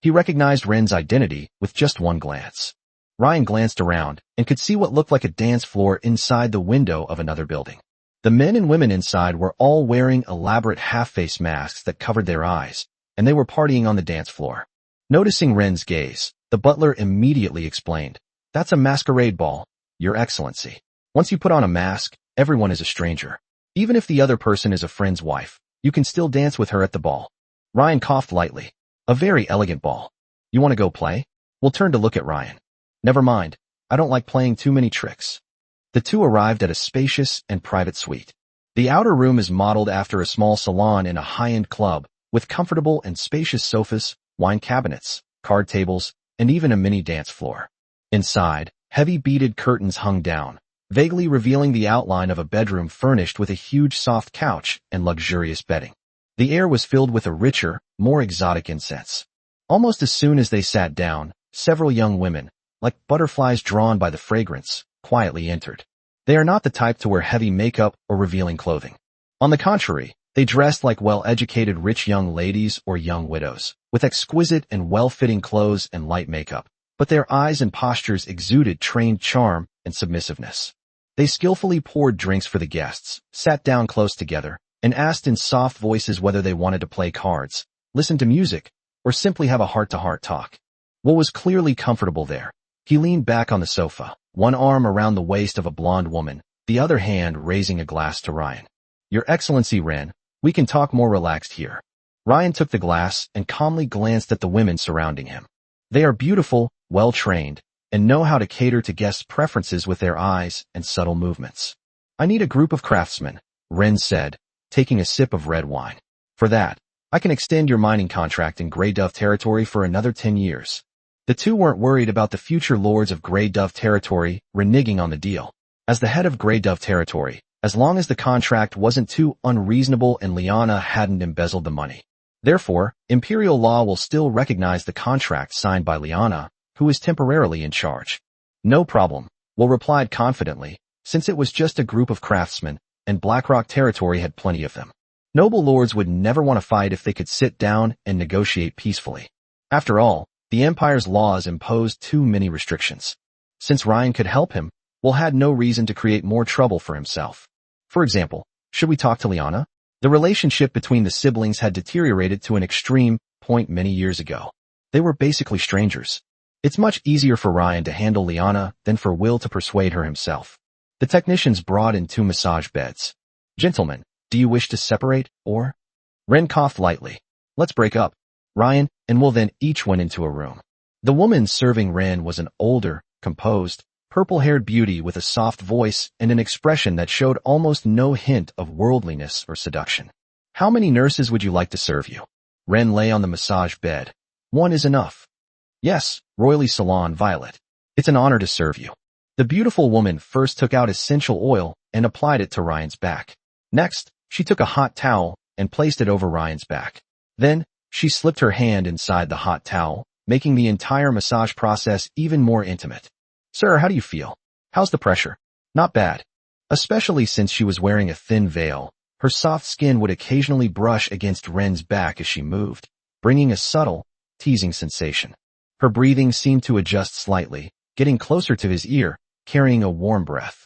He recognized Ren's identity with just one glance. Ryan glanced around and could see what looked like a dance floor inside the window of another building. The men and women inside were all wearing elaborate half-face masks that covered their eyes, and they were partying on the dance floor. Noticing Ren's gaze, the butler immediately explained, That's a masquerade ball, Your Excellency. Once you put on a mask, everyone is a stranger. Even if the other person is a friend's wife, you can still dance with her at the ball. Ryan coughed lightly. A very elegant ball. You want to go play? Will turned to look at Ryan. Never mind. I don't like playing too many tricks. The two arrived at a spacious and private suite. The outer room is modeled after a small salon in a high-end club, with comfortable and spacious sofas, wine cabinets, card tables, and even a mini dance floor. Inside, heavy beaded curtains hung down, vaguely revealing the outline of a bedroom furnished with a huge soft couch and luxurious bedding. The air was filled with a richer, more exotic incense. Almost as soon as they sat down, several young women, like butterflies drawn by the fragrance, quietly entered. They are not the type to wear heavy makeup or revealing clothing. On the contrary, they dressed like well-educated rich young ladies or young widows, with exquisite and well-fitting clothes and light makeup, but their eyes and postures exuded trained charm and submissiveness. They skillfully poured drinks for the guests, sat down close together, and asked in soft voices whether they wanted to play cards, listen to music, or simply have a heart-to-heart talk. Will was clearly comfortable there. He leaned back on the sofa, one arm around the waist of a blonde woman, the other hand raising a glass to Ryan. Your Excellency Ren, we can talk more relaxed here. Ryan took the glass and calmly glanced at the women surrounding him. They are beautiful, well-trained, and know how to cater to guests' preferences with their eyes and subtle movements. I need a group of craftsmen, Ren said, taking a sip of red wine. For that, I can extend your mining contract in Grey Dove territory for another 10 years. The two weren't worried about the future lords of Grey Dove territory reneging on the deal. As the head of Grey Dove territory, as long as the contract wasn't too unreasonable and Liana hadn't embezzled the money. Therefore, Imperial law will still recognize the contract signed by Liana, who is temporarily in charge. No problem, Will replied confidently, since it was just a group of craftsmen, and Blackrock territory had plenty of them. Noble lords would never want to fight if they could sit down and negotiate peacefully. After all, the Empire's laws imposed too many restrictions. Since Ryan could help him, Will had no reason to create more trouble for himself. For example, should we talk to Liana? The relationship between the siblings had deteriorated to an extreme point many years ago. They were basically strangers. It's much easier for Ryan to handle Liana than for Will to persuade her himself. The technicians brought in 2 massage beds. Gentlemen, do you wish to separate, or? Ren coughed lightly. Let's break up. Ryan and Will then each went into a room. The woman serving Ren was an older, composed, purple-haired beauty with a soft voice and an expression that showed almost no hint of worldliness or seduction. How many nurses would you like to serve you? Ren lay on the massage bed. 1 is enough. Yes, Royally Salon Violet. It's an honor to serve you. The beautiful woman first took out essential oil and applied it to Ryan's back. Next, she took a hot towel and placed it over Ryan's back. Then, she slipped her hand inside the hot towel, making the entire massage process even more intimate. Sir, how do you feel? How's the pressure? Not bad. Especially since she was wearing a thin veil, her soft skin would occasionally brush against Ren's back as she moved, bringing a subtle, teasing sensation. Her breathing seemed to adjust slightly, getting closer to his ear, carrying a warm breath.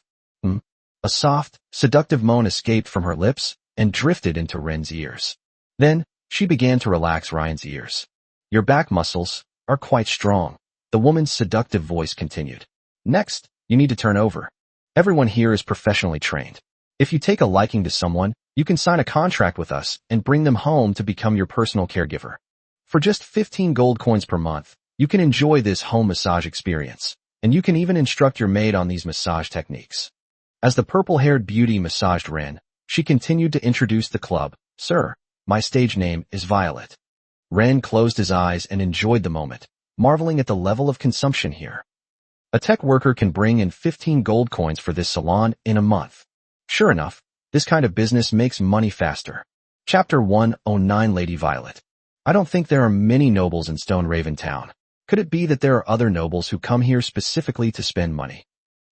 A soft, seductive moan escaped from her lips and drifted into Ren's ears. Then, she began to relax Ryan's ears. Your back muscles are quite strong, the woman's seductive voice continued. Next, you need to turn over. Everyone here is professionally trained. If you take a liking to someone, you can sign a contract with us and bring them home to become your personal caregiver. For just 15 gold coins per month, you can enjoy this home massage experience, and you can even instruct your maid on these massage techniques. As the purple-haired beauty massaged Ren, she continued to introduce the club. Sir, my stage name is Violet. Ren closed his eyes and enjoyed the moment, marveling at the level of consumption here. A tech worker can bring in 15 gold coins for this salon in a month. Sure enough, this kind of business makes money faster. Chapter 109 Lady Violet. I don't think there are many nobles in Stoneraven Town. Could it be that there are other nobles who come here specifically to spend money?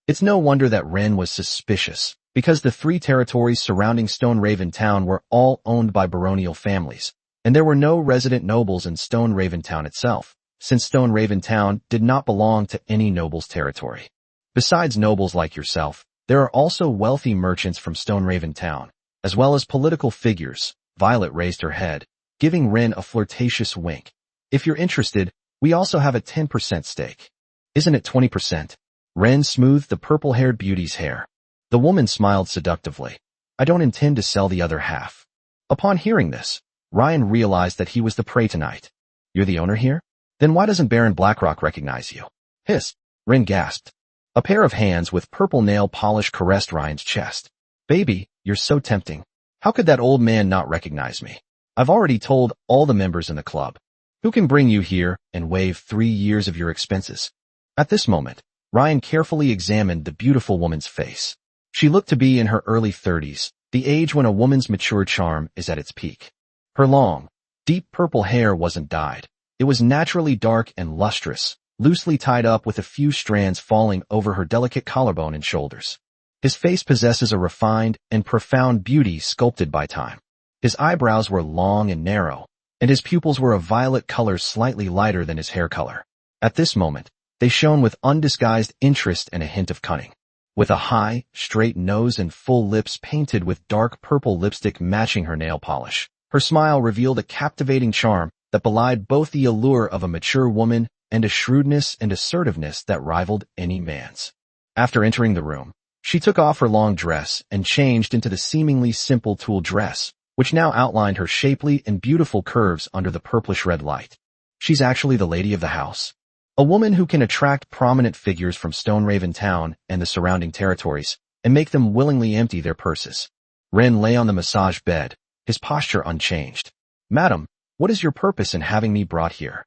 It's no wonder that Ren was suspicious, because the 3 territories surrounding Stoneraven Town were all owned by baronial families, and there were no resident nobles in Stoneraven Town itself, since Stoneraven Town did not belong to any noble's territory. Besides nobles like yourself, there are also wealthy merchants from Stoneraven Town, as well as political figures. Violet raised her head, giving Ren a flirtatious wink. If you're interested, we also have a 10% stake. Isn't it 20%? Ren smoothed the purple-haired beauty's hair. The woman smiled seductively. I don't intend to sell the other half. Upon hearing this, Ryan realized that he was the prey tonight. You're the owner here? Then why doesn't Baron Blackrock recognize you? Hiss. Ren gasped. A pair of hands with purple nail polish caressed Ryan's chest. Baby, you're so tempting. How could that old man not recognize me? I've already told all the members in the club. Who can bring you here and waive 3 years of your expenses? At this moment, Ryan carefully examined the beautiful woman's face. She looked to be in her early 30s, the age when a woman's mature charm is at its peak. Her long, deep purple hair wasn't dyed. It was naturally dark and lustrous, loosely tied up with a few strands falling over her delicate collarbone and shoulders. His face possesses a refined and profound beauty sculpted by time. His eyebrows were long and narrow, and his pupils were a violet color slightly lighter than his hair color. At this moment, they shone with undisguised interest and a hint of cunning. With a high, straight nose and full lips painted with dark purple lipstick matching her nail polish, her smile revealed a captivating charm that belied both the allure of a mature woman and a shrewdness and assertiveness that rivaled any man's. After entering the room, she took off her long dress and changed into the seemingly simple tulle dress, which now outlined her shapely and beautiful curves under the purplish-red light. She's actually the lady of the house. A woman who can attract prominent figures from Stoneraven Town and the surrounding territories and make them willingly empty their purses. Ren lay on the massage bed, his posture unchanged. Madam, what is your purpose in having me brought here?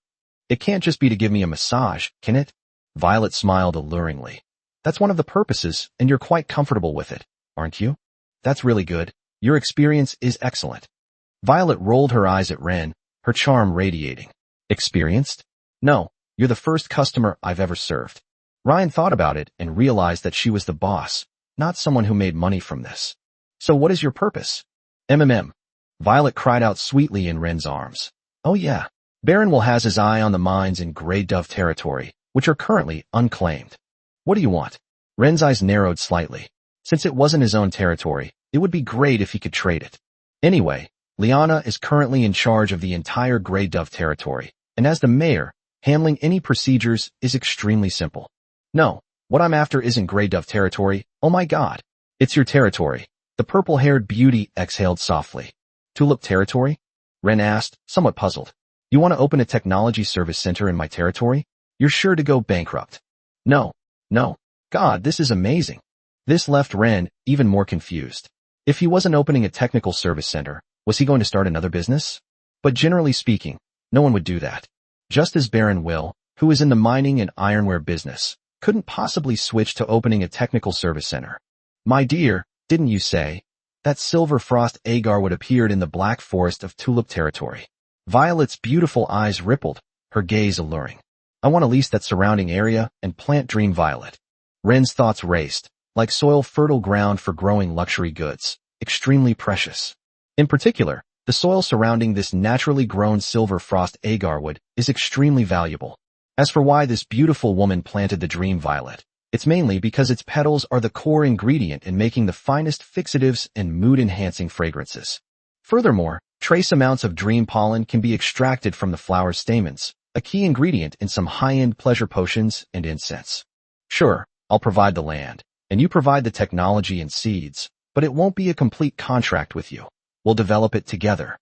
It can't just be to give me a massage, can it? Violet smiled alluringly. That's one of the purposes, and you're quite comfortable with it, aren't you? That's really good. Your experience is excellent. Violet rolled her eyes at Ren, her charm radiating. Experienced? No. You're the first customer I've ever served. Ryan thought about it and realized that she was the boss, not someone who made money from this. So what is your purpose? MMM. Violet cried out sweetly in Ren's arms. Oh yeah. Baron will has his eye on the mines in Grey Dove territory, which are currently unclaimed. What do you want? Ren's eyes narrowed slightly. Since it wasn't his own territory, it would be great if he could trade it. Anyway, Liana is currently in charge of the entire Grey Dove territory, and as the mayor, handling any procedures is extremely simple. No, what I'm after isn't Grey Dove territory, oh my god. It's your territory. The purple-haired beauty exhaled softly. Tulip territory? Ren asked, somewhat puzzled. You want to open a technology service center in my territory? You're sure to go bankrupt. No. God, this is amazing. This left Ren even more confused. If he wasn't opening a technical service center, was he going to start another business? But generally speaking, no one would do that. Just as Baron Will, who is in the mining and ironware business, couldn't possibly switch to opening a technical service center. My dear, didn't you say that Silver Frost Agarwood appeared in the Black Forest of Tulip territory? Violet's beautiful eyes rippled, her gaze alluring. I want to lease that surrounding area and plant Dream Violet. Ren's thoughts raced, like soil fertile ground for growing luxury goods, extremely precious. In particular, the soil surrounding this naturally grown Silver Frost Agarwood is extremely valuable. As for why this beautiful woman planted the Dream Violet, it's mainly because its petals are the core ingredient in making the finest fixatives and mood-enhancing fragrances. Furthermore, trace amounts of dream pollen can be extracted from the flower's stamens, a key ingredient in some high-end pleasure potions and incense. Sure, I'll provide the land, and you provide the technology and seeds, but it won't be a complete contract with you. We'll develop it together.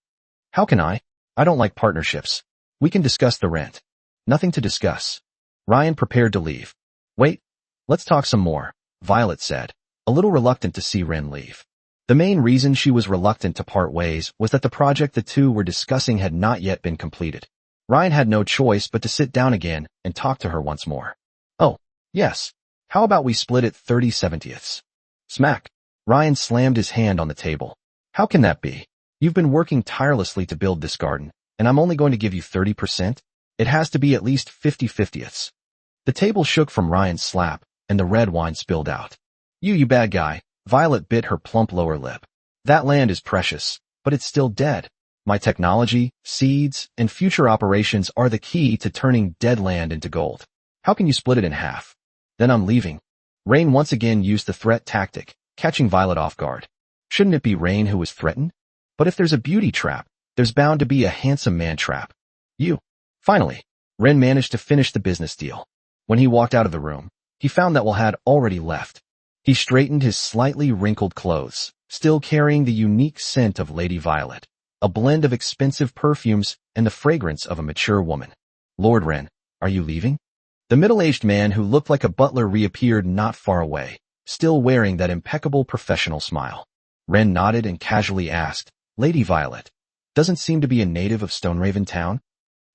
How can I? I don't like partnerships. We can discuss the rent. Nothing to discuss. Ryan prepared to leave. Wait, let's talk some more, Violet said, a little reluctant to see Ren leave. The main reason she was reluctant to part ways was that the project the two were discussing had not yet been completed. Ryan had no choice but to sit down again and talk to her once more. Oh, yes. How about we split it 30/70ths? Smack. Ryan slammed his hand on the table. How can that be? You've been working tirelessly to build this garden, and I'm only going to give you 30%? It has to be at least 50/50ths. The table shook from Ryan's slap, and the red wine spilled out. You bad guy. Violet bit her plump lower lip. That land is precious, but it's still dead. My technology, seeds, and future operations are the key to turning dead land into gold. How can you split it in half? Then I'm leaving. Rain once again used the threat tactic, catching Violet off guard. Shouldn't it be Rain who was threatened? But if there's a beauty trap, there's bound to be a handsome man trap. You. Finally, Ren managed to finish the business deal. When he walked out of the room, he found that Will had already left. He straightened his slightly wrinkled clothes, still carrying the unique scent of Lady Violet, a blend of expensive perfumes and the fragrance of a mature woman. Lord Ren, are you leaving? The middle-aged man who looked like a butler reappeared not far away, still wearing that impeccable professional smile. Ren nodded and casually asked, Lady Violet, doesn't seem to be a native of Stoneraven Town?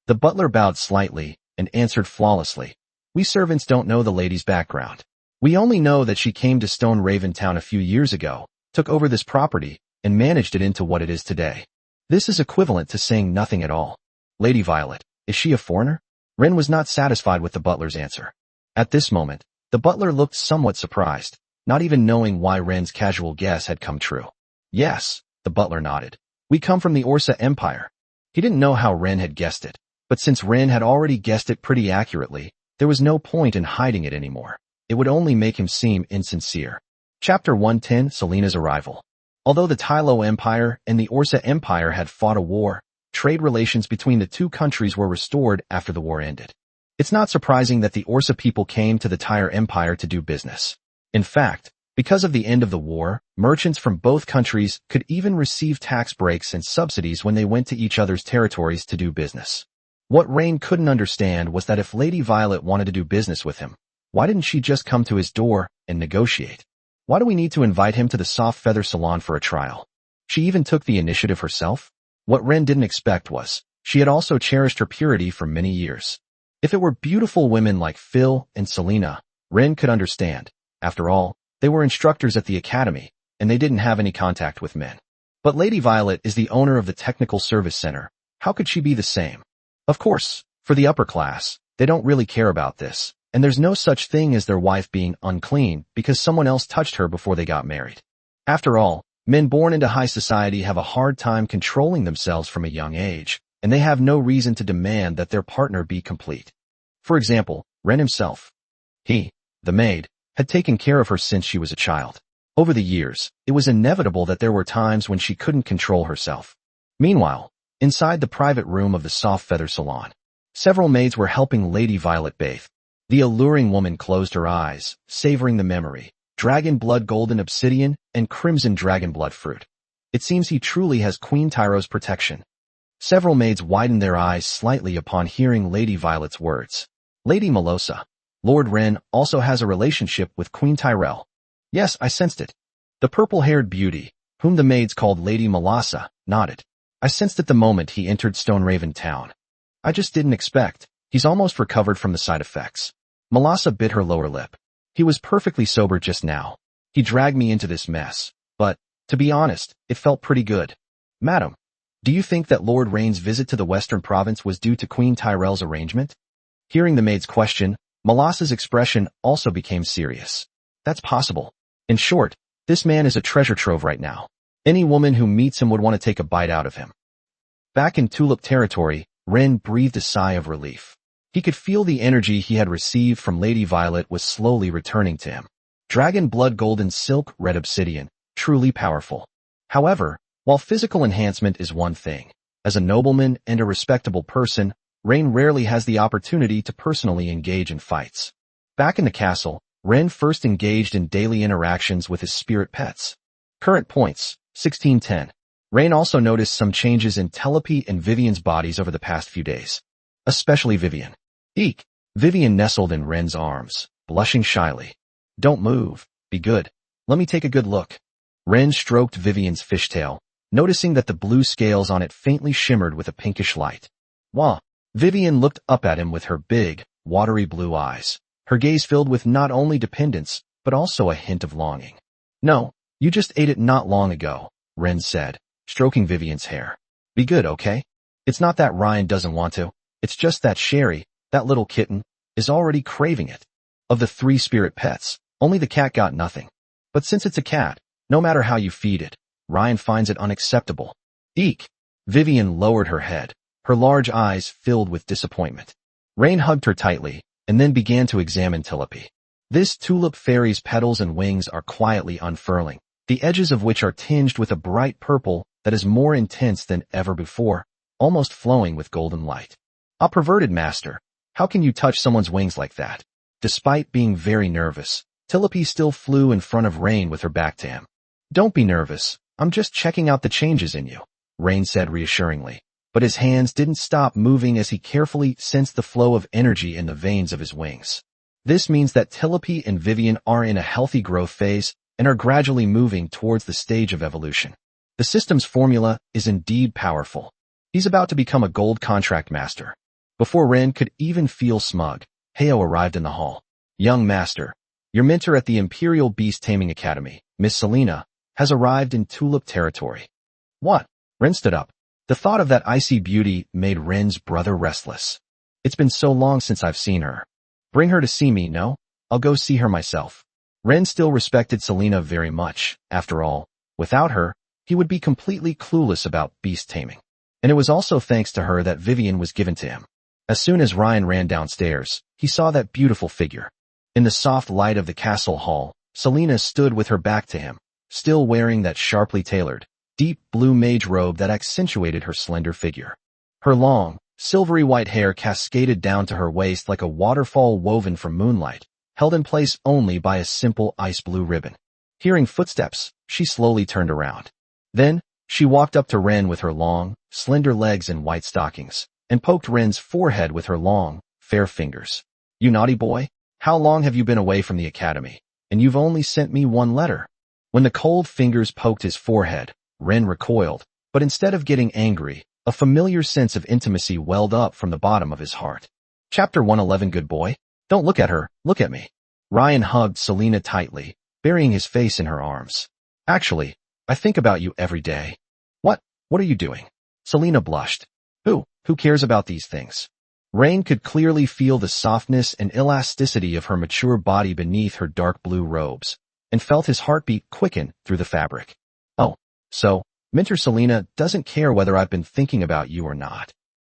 The butler bowed slightly and answered flawlessly, We servants don't know the lady's background. We only know that she came to Stoneraven Town a few years ago, took over this property, and managed it into what it is today. This is equivalent to saying nothing at all. Lady Violet, is she a foreigner? Ren was not satisfied with the butler's answer. At this moment, the butler looked somewhat surprised, not even knowing why Ren's casual guess had come true. Yes, the butler nodded. We come from the Orsa Empire. He didn't know how Ren had guessed it, but since Ren had already guessed it pretty accurately, there was no point in hiding it anymore. It would only make him seem insincere. Chapter 110, Selena's Arrival. Although the Tylo Empire and the Orsa Empire had fought a war, trade relations between the two countries were restored after the war ended. It's not surprising that the Orsa people came to the Tyre Empire to do business. In fact, because of the end of the war, merchants from both countries could even receive tax breaks and subsidies when they went to each other's territories to do business. What Rain couldn't understand was that if Lady Violet wanted to do business with him, why didn't she just come to his door and negotiate? Why do we need to invite him to the Soft Feather Salon for a trial? She even took the initiative herself? What Ren didn't expect was, she had also cherished her purity for many years. If it were beautiful women like Phil and Selena, Ren could understand. After all, they were instructors at the academy, and they didn't have any contact with men. But Lady Violet is the owner of the Technical Service Center. How could she be the same? Of course, for the upper class, they don't really care about this, and there's no such thing as their wife being unclean because someone else touched her before they got married. After all, men born into high society have a hard time controlling themselves from a young age, and they have no reason to demand that their partner be complete. For example, Ren himself. He, the maid, had taken care of her since she was a child. Over the years, it was inevitable that there were times when she couldn't control herself. Meanwhile, inside the private room of the Soft Feather Salon, several maids were helping Lady Violet bathe. The alluring woman closed her eyes, savoring the memory, dragon blood golden obsidian and crimson dragon blood fruit. It seems he truly has Queen Tyro's protection. Several maids widened their eyes slightly upon hearing Lady Violet's words. Lady Melosa, Lord Ren also has a relationship with Queen Tyrell. Yes, I sensed it. The purple-haired beauty, whom the maids called Lady Melassa, nodded. I sensed it the moment he entered Stoneraven Town. I just didn't expect. He's almost recovered from the side effects. Melassa bit her lower lip. He was perfectly sober just now. He dragged me into this mess. But, to be honest, it felt pretty good. Madam, do you think that Lord Rain's visit to the Western Province was due to Queen Tyrell's arrangement? Hearing the maid's question, Melassa's expression also became serious. That's possible. In short, this man is a treasure trove right now. Any woman who meets him would want to take a bite out of him. Back in Tulip territory, Ren breathed a sigh of relief. He could feel the energy he had received from Lady Violet was slowly returning to him. Dragon blood golden silk red obsidian, truly powerful. However, while physical enhancement is one thing, as a nobleman and a respectable person, Rain rarely has the opportunity to personally engage in fights. Back in the castle, Ren first engaged in daily interactions with his spirit pets. Current points, 1610. Rain also noticed some changes in Telepi and Vivian's bodies over the past few days. Especially Vivian. Eek! Vivian nestled in Ren's arms, blushing shyly. Don't move. Be good. Let me take a good look. Ren stroked Vivian's fishtail, noticing that the blue scales on it faintly shimmered with a pinkish light. Wah! Vivian looked up at him with her big, watery blue eyes, her gaze filled with not only dependence, but also a hint of longing. No, you just ate it not long ago, Ren said, stroking Vivian's hair. Be good, okay? It's not that Ryan doesn't want to, it's just that Sherry, that little kitten, is already craving it. Of the 3 spirit pets, only the cat got nothing. But since it's a cat, no matter how you feed it, Ryan finds it unacceptable. Eek! Vivian lowered her head, her large eyes filled with disappointment. Rain hugged her tightly, and then began to examine Telepi. This tulip fairy's petals and wings are quietly unfurling, the edges of which are tinged with a bright purple that is more intense than ever before, almost flowing with golden light. A perverted master, how can you touch someone's wings like that? Despite being very nervous, Telepi still flew in front of Rain with her back to him. Don't be nervous, I'm just checking out the changes in you, Rain said reassuringly. but his hands didn't stop moving as he carefully sensed the flow of energy in the veins of his wings. This means that Tilope and Vivian are in a healthy growth phase and are gradually moving towards the stage of evolution. The system's formula is indeed powerful. He's about to become a gold contract master. Before Ren could even feel smug, Heo arrived in the hall. Young master, your mentor at the Imperial Beast Taming Academy, Miss Selena, has arrived in Tulip territory. What? Ren stood up. The thought of that icy beauty made Ren's brother restless. It's been so long since I've seen her. Bring her to see me, no? I'll go see her myself. Ren still respected Selena very much. After all, without her, he would be completely clueless about beast taming. And it was also thanks to her that Vivian was given to him. As soon as Ryan ran downstairs, he saw that beautiful figure. In the soft light of the castle hall, Selena stood with her back to him, still wearing that sharply tailored, deep blue mage robe that accentuated her slender figure. Her long, silvery white hair cascaded down to her waist like a waterfall woven from moonlight, held in place only by a simple ice blue ribbon. Hearing footsteps, she slowly turned around. Then, she walked up to Ren with her long, slender legs and white stockings, and poked Ren's forehead with her long, fair fingers. You naughty boy, how long have you been away from the academy? And you've only sent me one letter. When the cold fingers poked his forehead, Ren recoiled, but instead of getting angry, a familiar sense of intimacy welled up from the bottom of his heart. Chapter 111. Good boy. Don't look at her, look at me. Ryan hugged Selena tightly, burying his face in her arms. Actually, I think about you every day. What are you doing? Selena blushed. Who cares about these things? Rain could clearly feel the softness and elasticity of her mature body beneath her dark blue robes, and felt his heartbeat quicken through the fabric. Oh, so, Mentor Selena doesn't care whether I've been thinking about you or not.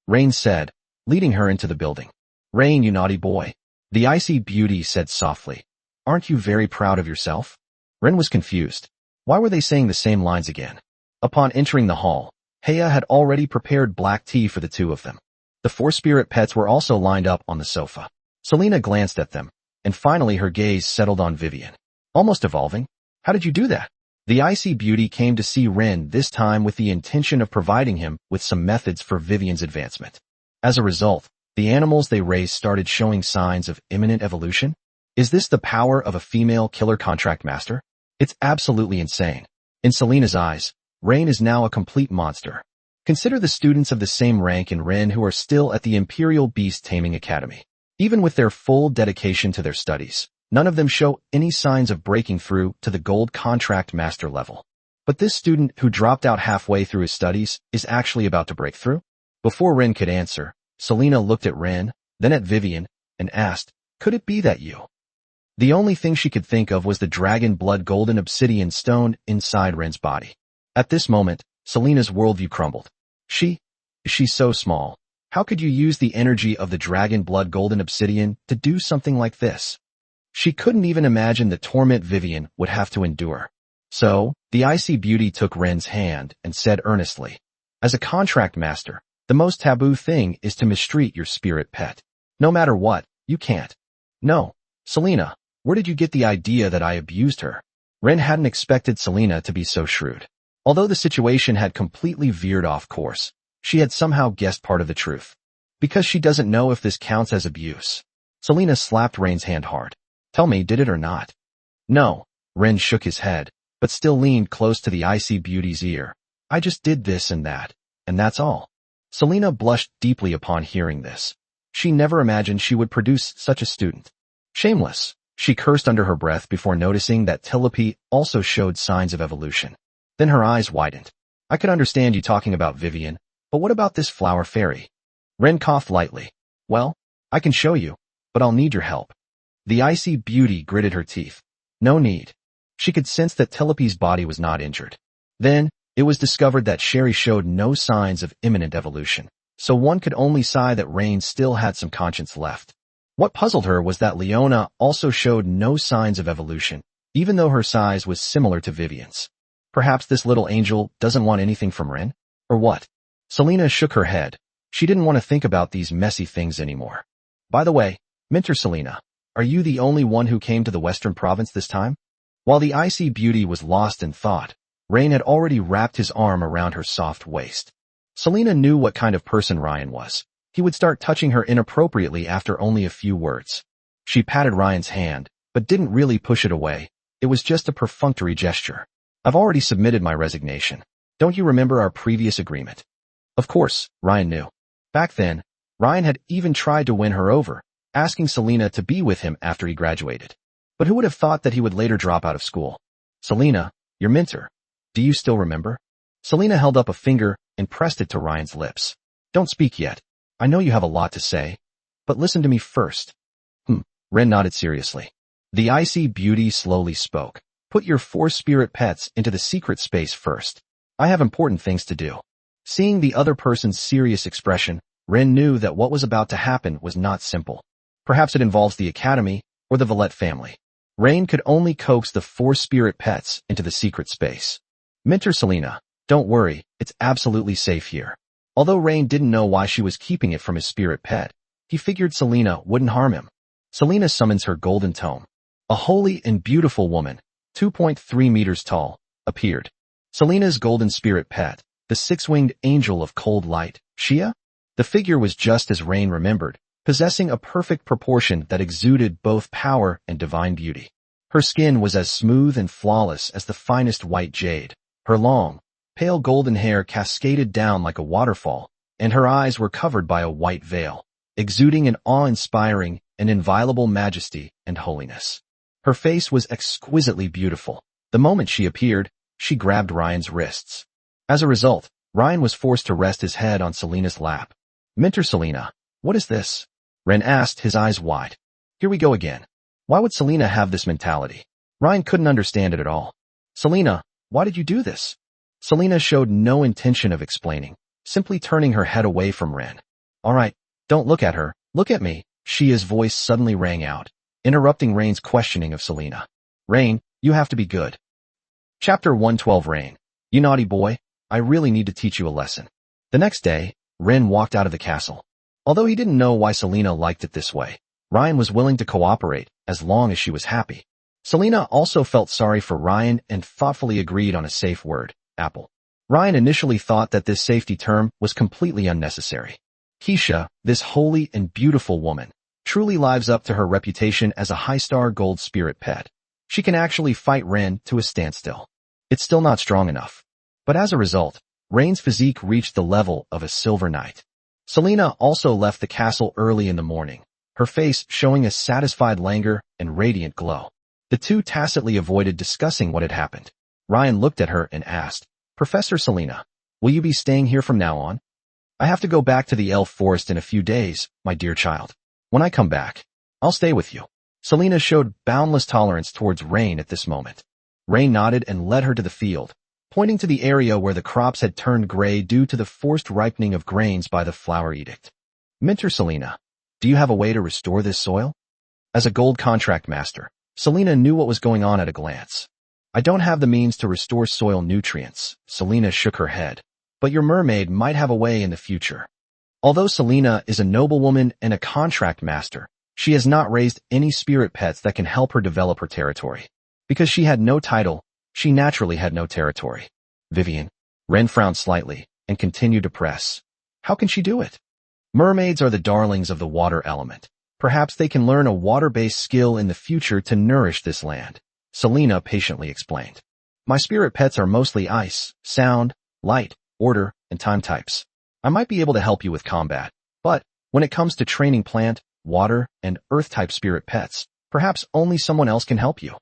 Rain said, leading her into the building. Rain, you naughty boy. The icy beauty said softly. Aren't you very proud of yourself? Ren was confused. Why were they saying the same lines again? Upon entering the hall, Hea had already prepared black tea for the two of them. The 4 spirit pets were also lined up on the sofa. Selena glanced at them, and finally her gaze settled on Vivian. Almost evolving? How did you do that? The icy beauty came to see Ren this time with the intention of providing him with some methods for Vivian's advancement. As a result, the animals they raised started showing signs of imminent evolution. Is this the power of a female killer contract master? It's absolutely insane. In Selena's eyes, Rain is now a complete monster. Consider the students of the same rank in Ren who are still at the Imperial Beast Taming Academy. Even with their full dedication to their studies, none of them show any signs of breaking through to the gold contract master level. But this student who dropped out halfway through his studies is actually about to break through? Before Ren could answer, Selena looked at Ren, then at Vivian, and asked, could it be that you? The only thing she could think of was the dragon blood golden obsidian stone inside Ren's body. At this moment, Selena's worldview crumbled. She's so small. How could you use the energy of the dragon blood golden obsidian to do something like this? She couldn't even imagine the torment Vivian would have to endure. So, the icy beauty took Ren's hand and said earnestly, as a contract master, the most taboo thing is to mistreat your spirit pet. No matter what, you can't. No. Selena, where did you get the idea that I abused her? Ren hadn't expected Selena to be so shrewd. Although the situation had completely veered off course, she had somehow guessed part of the truth. Because she doesn't know if this counts as abuse. Selena slapped Ren's hand hard. Tell me, did it or not? No. Ren shook his head, but still leaned close to the icy beauty's ear. I just did this and that's all. Selena blushed deeply upon hearing this. She never imagined she would produce such a student. Shameless. She cursed under her breath before noticing that Tilope also showed signs of evolution. Then her eyes widened. I could understand you talking about Vivian, but what about this flower fairy? Ren coughed lightly. Well, I can show you, but I'll need your help. The icy beauty gritted her teeth. No need. She could sense that Tilope's body was not injured. Then, it was discovered that Sherry showed no signs of imminent evolution, so one could only sigh that Rain still had some conscience left. What puzzled her was that Leona also showed no signs of evolution, even though her size was similar to Vivian's. Perhaps this little angel doesn't want anything from Ren? Or what? Selena shook her head. She didn't want to think about these messy things anymore. By the way, Mentor Selena, are you the only one who came to the Western Province this time? While the icy beauty was lost in thought, Rain had already wrapped his arm around her soft waist. Selena knew what kind of person Ryan was. He would start touching her inappropriately after only a few words. She patted Ryan's hand, but didn't really push it away. It was just a perfunctory gesture. I've already submitted my resignation. Don't you remember our previous agreement? Of course, Ryan knew. Back then, Ryan had even tried to win her over, asking Selena to be with him after he graduated. But who would have thought that he would later drop out of school? Selena, your mentor. Do you still remember? Selena held up a finger and pressed it to Ryan's lips. Don't speak yet. I know you have a lot to say, but listen to me first. Ren nodded seriously. The icy beauty slowly spoke. Put your 4 spirit pets into the secret space first. I have important things to do. Seeing the other person's serious expression, Ren knew that what was about to happen was not simple. Perhaps it involves the academy or the Valette family. Rain could only coax the 4 spirit pets into the secret space. Mentor Selena, don't worry, it's absolutely safe here. Although Rain didn't know why she was keeping it from his spirit pet, he figured Selena wouldn't harm him. Selena summons her golden tome. A holy and beautiful woman, 2.3 meters tall, appeared. Selena's golden spirit pet, the 6-winged angel of cold light, Shia? The figure was just as Rain remembered, possessing a perfect proportion that exuded both power and divine beauty. Her skin was as smooth and flawless as the finest white jade. Her long, pale golden hair cascaded down like a waterfall, and her eyes were covered by a white veil, exuding an awe-inspiring and inviolable majesty and holiness. Her face was exquisitely beautiful. The moment she appeared, she grabbed Ryan's wrists. As a result, Ryan was forced to rest his head on Selena's lap. Mentor Selena, what is this? Ren asked, his eyes wide. Here we go again. Why would Selena have this mentality? Ryan couldn't understand it at all. Selena, why did you do this? Selena showed no intention of explaining, simply turning her head away from Ren. All right, don't look at her, look at me. Shia's voice suddenly rang out, interrupting Rain's questioning of Selena. Rain, you have to be good. Chapter 112 Rain, you naughty boy, I really need to teach you a lesson. The next day, Ren walked out of the castle. Although he didn't know why Selena liked it this way, Ryan was willing to cooperate as long as she was happy. Selena also felt sorry for Ryan and thoughtfully agreed on a safe word, apple. Ryan initially thought that this safety term was completely unnecessary. Keisha, this holy and beautiful woman, truly lives up to her reputation as a high-star gold spirit pet. She can actually fight Ren to a standstill. It's still not strong enough. But as a result, Rain's physique reached the level of a silver knight. Selena also left the castle early in the morning, her face showing a satisfied languor and radiant glow. The two tacitly avoided discussing what had happened. Ryan looked at her and asked, Professor Selena, will you be staying here from now on? I have to go back to the elf forest in a few days, my dear child. When I come back, I'll stay with you. Selena showed boundless tolerance towards Rain at this moment. Rain nodded and led her to the field, pointing to the area where the crops had turned gray due to the forced ripening of grains by the flower edict. Mentor Selena, do you have a way to restore this soil? As a gold contract master, Selena knew what was going on at a glance. I don't have the means to restore soil nutrients, Selena shook her head, but your mermaid might have a way in the future. Although Selena is a noblewoman and a contract master, she has not raised any spirit pets that can help her develop her territory. Because she had no title, she naturally had no territory. Vivian. Ren frowned slightly and continued to press. How can she do it? Mermaids are the darlings of the water element. Perhaps they can learn a water-based skill in the future to nourish this land, Selena patiently explained. My spirit pets are mostly ice, sound, light, order, and time types. I might be able to help you with combat, but when it comes to training plant, water, and earth-type spirit pets, perhaps only someone else can help you.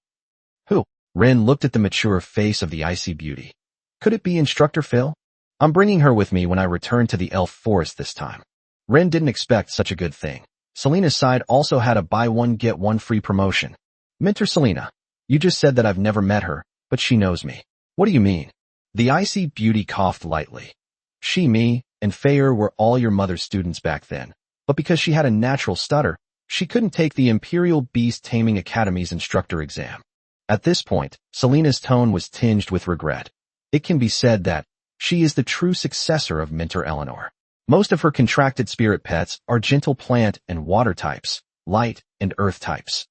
Who? Ren looked at the mature face of the icy beauty. Could it be Instructor Phil? I'm bringing her with me when I return to the elf forest this time. Ren didn't expect such a good thing. Selena's side also had a buy one get one free promotion. Mentor Selena, you just said that I've never met her, but she knows me. What do you mean? The icy beauty coughed lightly. She, me, and Fayer were all your mother's students back then, but because she had a natural stutter, she couldn't take the Imperial Beast Taming Academy's instructor exam. At this point, Selena's tone was tinged with regret. It can be said that she is the true successor of Mentor Eleanor. Most of her contracted spirit pets are gentle plant and water types, light and earth types.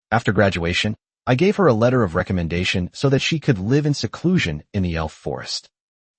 After graduation, I gave her a letter of recommendation so that she could live in seclusion in the elf forest.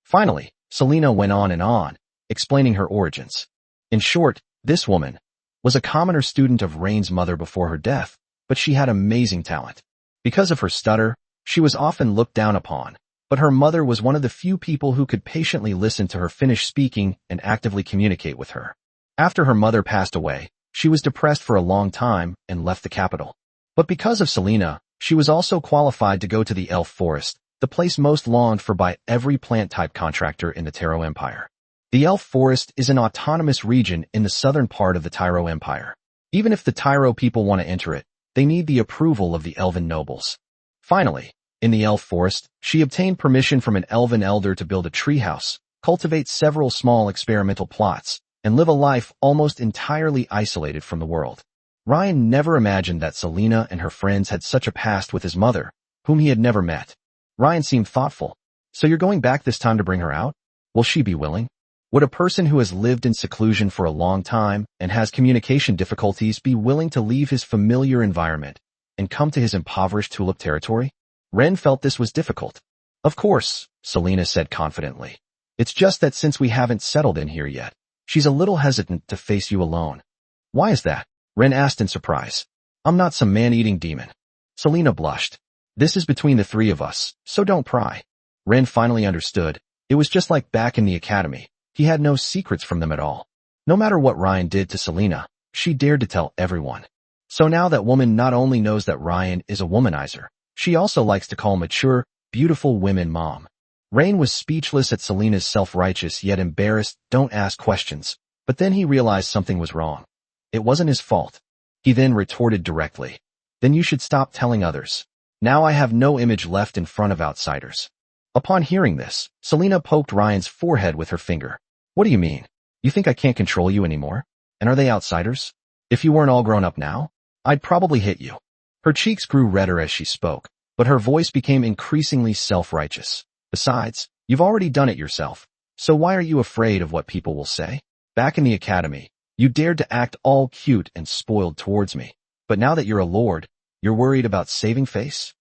Finally, Selena went on and on, explaining her origins. In short, this woman was a commoner student of Rain's mother before her death, but she had amazing talent. Because of her stutter, she was often looked down upon, but her mother was one of the few people who could patiently listen to her finish speaking and actively communicate with her. After her mother passed away, she was depressed for a long time and left the capital. But because of Selena, she was also qualified to go to the Elf Forest, the place most longed for by every plant-type contractor in the Taro Empire. The Elf Forest is an autonomous region in the southern part of the Tyro Empire. Even if the Tyro people want to enter it, they need the approval of the Elven nobles. Finally, in the Elf Forest, she obtained permission from an Elven elder to build a treehouse, cultivate several small experimental plots, and live a life almost entirely isolated from the world. Ryan never imagined that Selena and her friends had such a past with his mother, whom he had never met. Ryan seemed thoughtful. So you're going back this time to bring her out? Will she be willing? Would a person who has lived in seclusion for a long time and has communication difficulties be willing to leave his familiar environment and come to his impoverished tulip territory? Ren felt this was difficult. Of course, Selena said confidently. It's just that since we haven't settled in here yet, she's a little hesitant to face you alone. Why is that? Ren asked in surprise. I'm not some man-eating demon. Selena blushed. This is between the three of us, so don't pry. Ren finally understood. It was just like back in the academy. He had no secrets from them at all. No matter what Ryan did to Selena, she dared to tell everyone. So now that woman not only knows that Ryan is a womanizer, she also likes to call mature, beautiful women mom. Rain was speechless at Selena's self-righteous yet embarrassed don't ask questions, but then he realized something was wrong. It wasn't his fault. He then retorted directly. Then you should stop telling others. Now I have no image left in front of outsiders. Upon hearing this, Selena poked Ryan's forehead with her finger. What do you mean? You think I can't control you anymore? And are they outsiders? If you weren't all grown up now, I'd probably hit you. Her cheeks grew redder as she spoke, but her voice became increasingly self-righteous. Besides, you've already done it yourself, so why are you afraid of what people will say? Back in the academy, you dared to act all cute and spoiled towards me, but now that you're a lord, you're worried about saving face?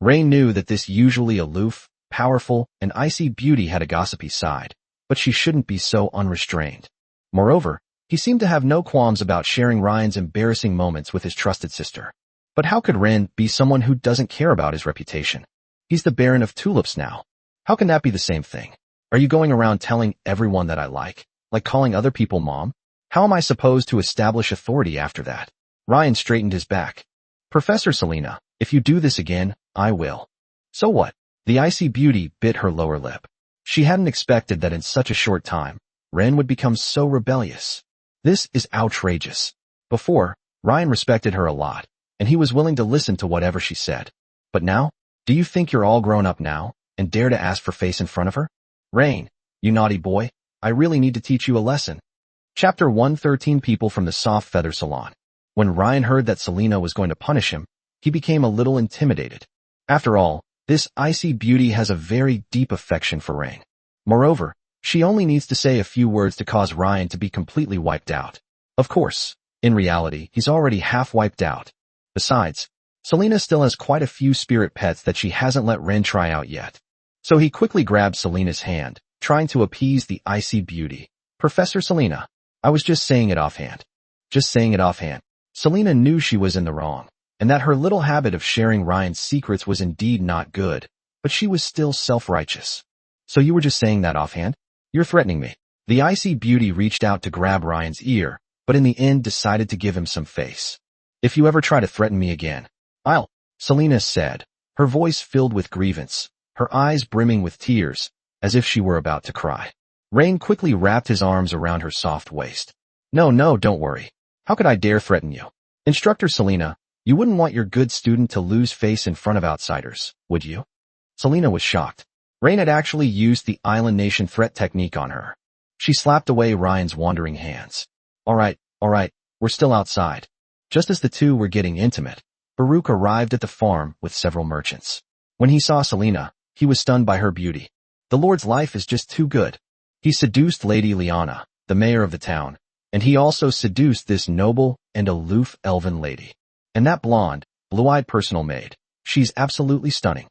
Rain knew that this usually aloof, powerful, and icy beauty had a gossipy side, but she shouldn't be so unrestrained. Moreover, he seemed to have no qualms about sharing Ryan's embarrassing moments with his trusted sister. But how could Ren be someone who doesn't care about his reputation? He's the Baron of Tulips now. How can that be the same thing? Are you going around telling everyone that I like calling other people mom? How am I supposed to establish authority after that? Ryan straightened his back. Professor Selena, if you do this again, I will. So what? The icy beauty bit her lower lip. She hadn't expected that in such a short time, Ren would become so rebellious. This is outrageous. Before, Ryan respected her a lot, and he was willing to listen to whatever she said. But now, do you think you're all grown up now, and dare to ask for face in front of her? Rain, you naughty boy, I really need to teach you a lesson. Chapter 113 People from the Soft Feather Salon. When Ryan heard that Selena was going to punish him, he became a little intimidated. After all, this icy beauty has a very deep affection for Rain. Moreover, she only needs to say a few words to cause Ryan to be completely wiped out. Of course, in reality, he's already half wiped out. Besides, Selena still has quite a few spirit pets that she hasn't let Ren try out yet. So he quickly grabbed Selena's hand, trying to appease the icy beauty. Professor Selena, I was just saying it offhand. Just saying it offhand. Selena knew she was in the wrong, and that her little habit of sharing Ryan's secrets was indeed not good, but she was still self-righteous. So you were just saying that offhand? You're threatening me. The icy beauty reached out to grab Ryan's ear, but in the end decided to give him some face. If you ever try to threaten me again, I'll, Selena said, her voice filled with grievance, her eyes brimming with tears, as if she were about to cry. Rain quickly wrapped his arms around her soft waist. No, don't worry. How could I dare threaten you? Instructor Selena, you wouldn't want your good student to lose face in front of outsiders, would you? Selena was shocked. Rain had actually used the Island Nation threat technique on her. She slapped away Ryan's wandering hands. All right, we're still outside. Just as the two were getting intimate, Baruch arrived at the farm with several merchants. When he saw Selena, he was stunned by her beauty. The Lord's life is just too good. He seduced Lady Liana, the mayor of the town, and he also seduced this noble and aloof elven lady. And that blonde, blue-eyed personal maid, she's absolutely stunning.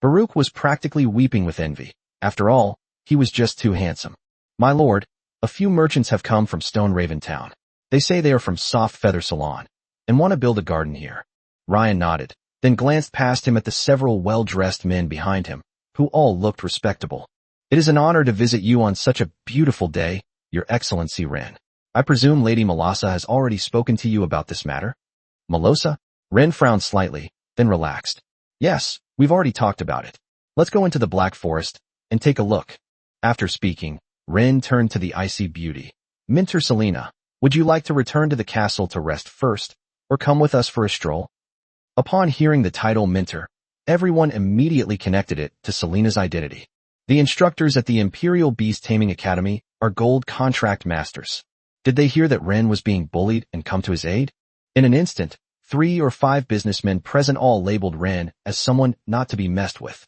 Baruch was practically weeping with envy. After all, he was just too handsome. My lord, A few merchants have come from Stone Raven Town. They say they are from Soft Feather Salon and want to build a garden here. Ryan nodded, then glanced past him at the several well-dressed men behind him, who all looked respectable. It is an honor to visit you on such a beautiful day, Your Excellency Ren. I presume Lady Melassa has already spoken to you about this matter? Melassa? Ren frowned slightly, then relaxed. Yes, we've already talked about it. Let's go into the Black Forest and take a look. After speaking, Ren turned to the icy beauty. Minter Selena, would you like to return to the castle to rest first, or come with us for a stroll? Upon hearing the title Minter, everyone immediately connected it to Selena's identity. The instructors at the Imperial Beast Taming Academy are gold contract masters. Did they hear that Ren was being bullied and come to his aid? In an instant, 3 or 5 businessmen present all labeled Ren as someone not to be messed with.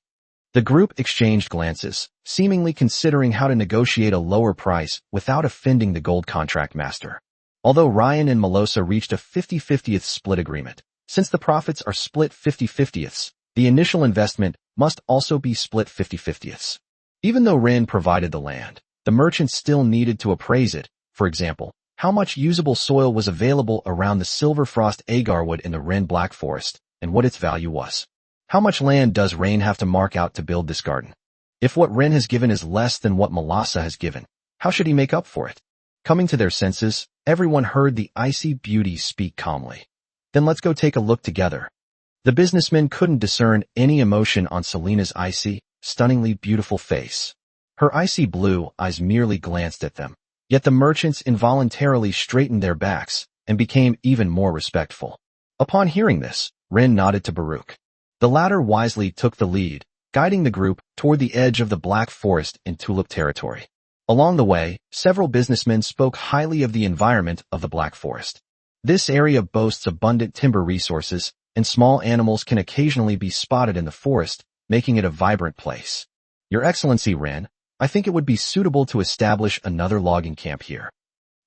The group exchanged glances, seemingly considering how to negotiate a lower price without offending the gold contract master. Although Ryan and Melassa reached a 50-50th split agreement, since the profits are split 50-50ths, the initial investment must also be split 50-50ths. Even though Ren provided the land, the merchants still needed to appraise it. For example, how much usable soil was available around the Silverfrost Agarwood in the Ren Black Forest, and what its value was. How much land does Ren have to mark out to build this garden? If what Ren has given is less than what Melassa has given, how should he make up for it? Coming to their senses, everyone heard the icy beauty speak calmly. Then let's go take a look together. The businessmen couldn't discern any emotion on Selena's icy, stunningly beautiful face. Her icy blue eyes merely glanced at them. Yet the merchants involuntarily straightened their backs and became even more respectful. Upon hearing this, Ren nodded to Baruch. The latter wisely took the lead, guiding the group toward the edge of the Black Forest in Tulip territory. Along the way, several businessmen spoke highly of the environment of the Black Forest. This area boasts abundant timber resources, and small animals can occasionally be spotted in the forest, making it a vibrant place. Your Excellency Ren, I think it would be suitable to establish another logging camp here.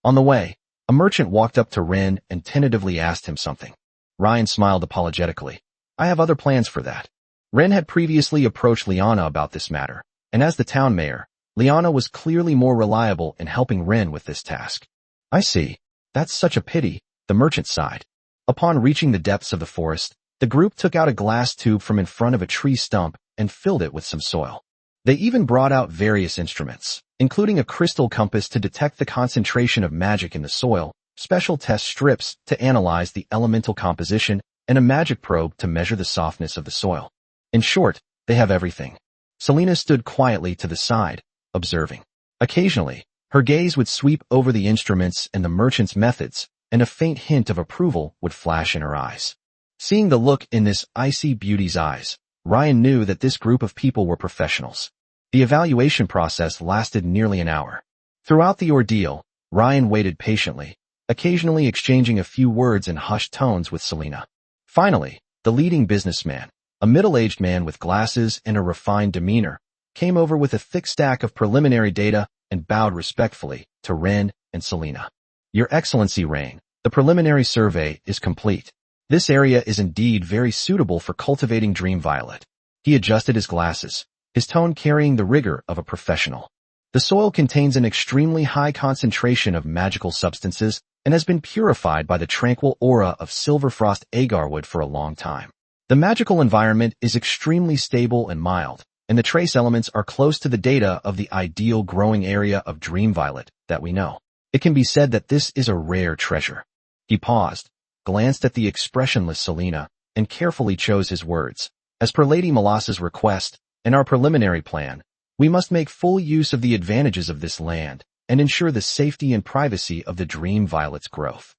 On the way, a merchant walked up to Ren and tentatively asked him something. Ryan smiled apologetically. I have other plans for that. Ren had previously approached Liana about this matter, and as the town mayor, Liana was clearly more reliable in helping Ren with this task. I see. That's such a pity, the merchant sighed. Upon reaching the depths of the forest, the group took out a glass tube from in front of a tree stump and filled it with some soil. They even brought out various instruments, including a crystal compass to detect the concentration of magic in the soil, special test strips to analyze the elemental composition, and a magic probe to measure the softness of the soil. In short, they have everything. Selena stood quietly to the side, observing. Occasionally, her gaze would sweep over the instruments and the merchant's methods, and a faint hint of approval would flash in her eyes. Seeing the look in this icy beauty's eyes, Ryan knew that this group of people were professionals. The evaluation process lasted nearly an hour. Throughout the ordeal, Ryan waited patiently, occasionally exchanging a few words in hushed tones with Selena. Finally, the leading businessman, a middle-aged man with glasses and a refined demeanor, came over with a thick stack of preliminary data and bowed respectfully to Ren and Selena. Your Excellency Ren, the preliminary survey is complete. This area is indeed very suitable for cultivating Dream Violet. He adjusted his glasses, his tone carrying the rigor of a professional. The soil contains an extremely high concentration of magical substances and has been purified by the tranquil aura of Silverfrost Agarwood for a long time. The magical environment is extremely stable and mild, and the trace elements are close to the data of the ideal growing area of Dream Violet that we know. It can be said that this is a rare treasure. He paused, glanced at the expressionless Selena, and carefully chose his words. As per Lady Melassa's request, in our preliminary plan, we must make full use of the advantages of this land and ensure the safety and privacy of the Dream Violet's growth.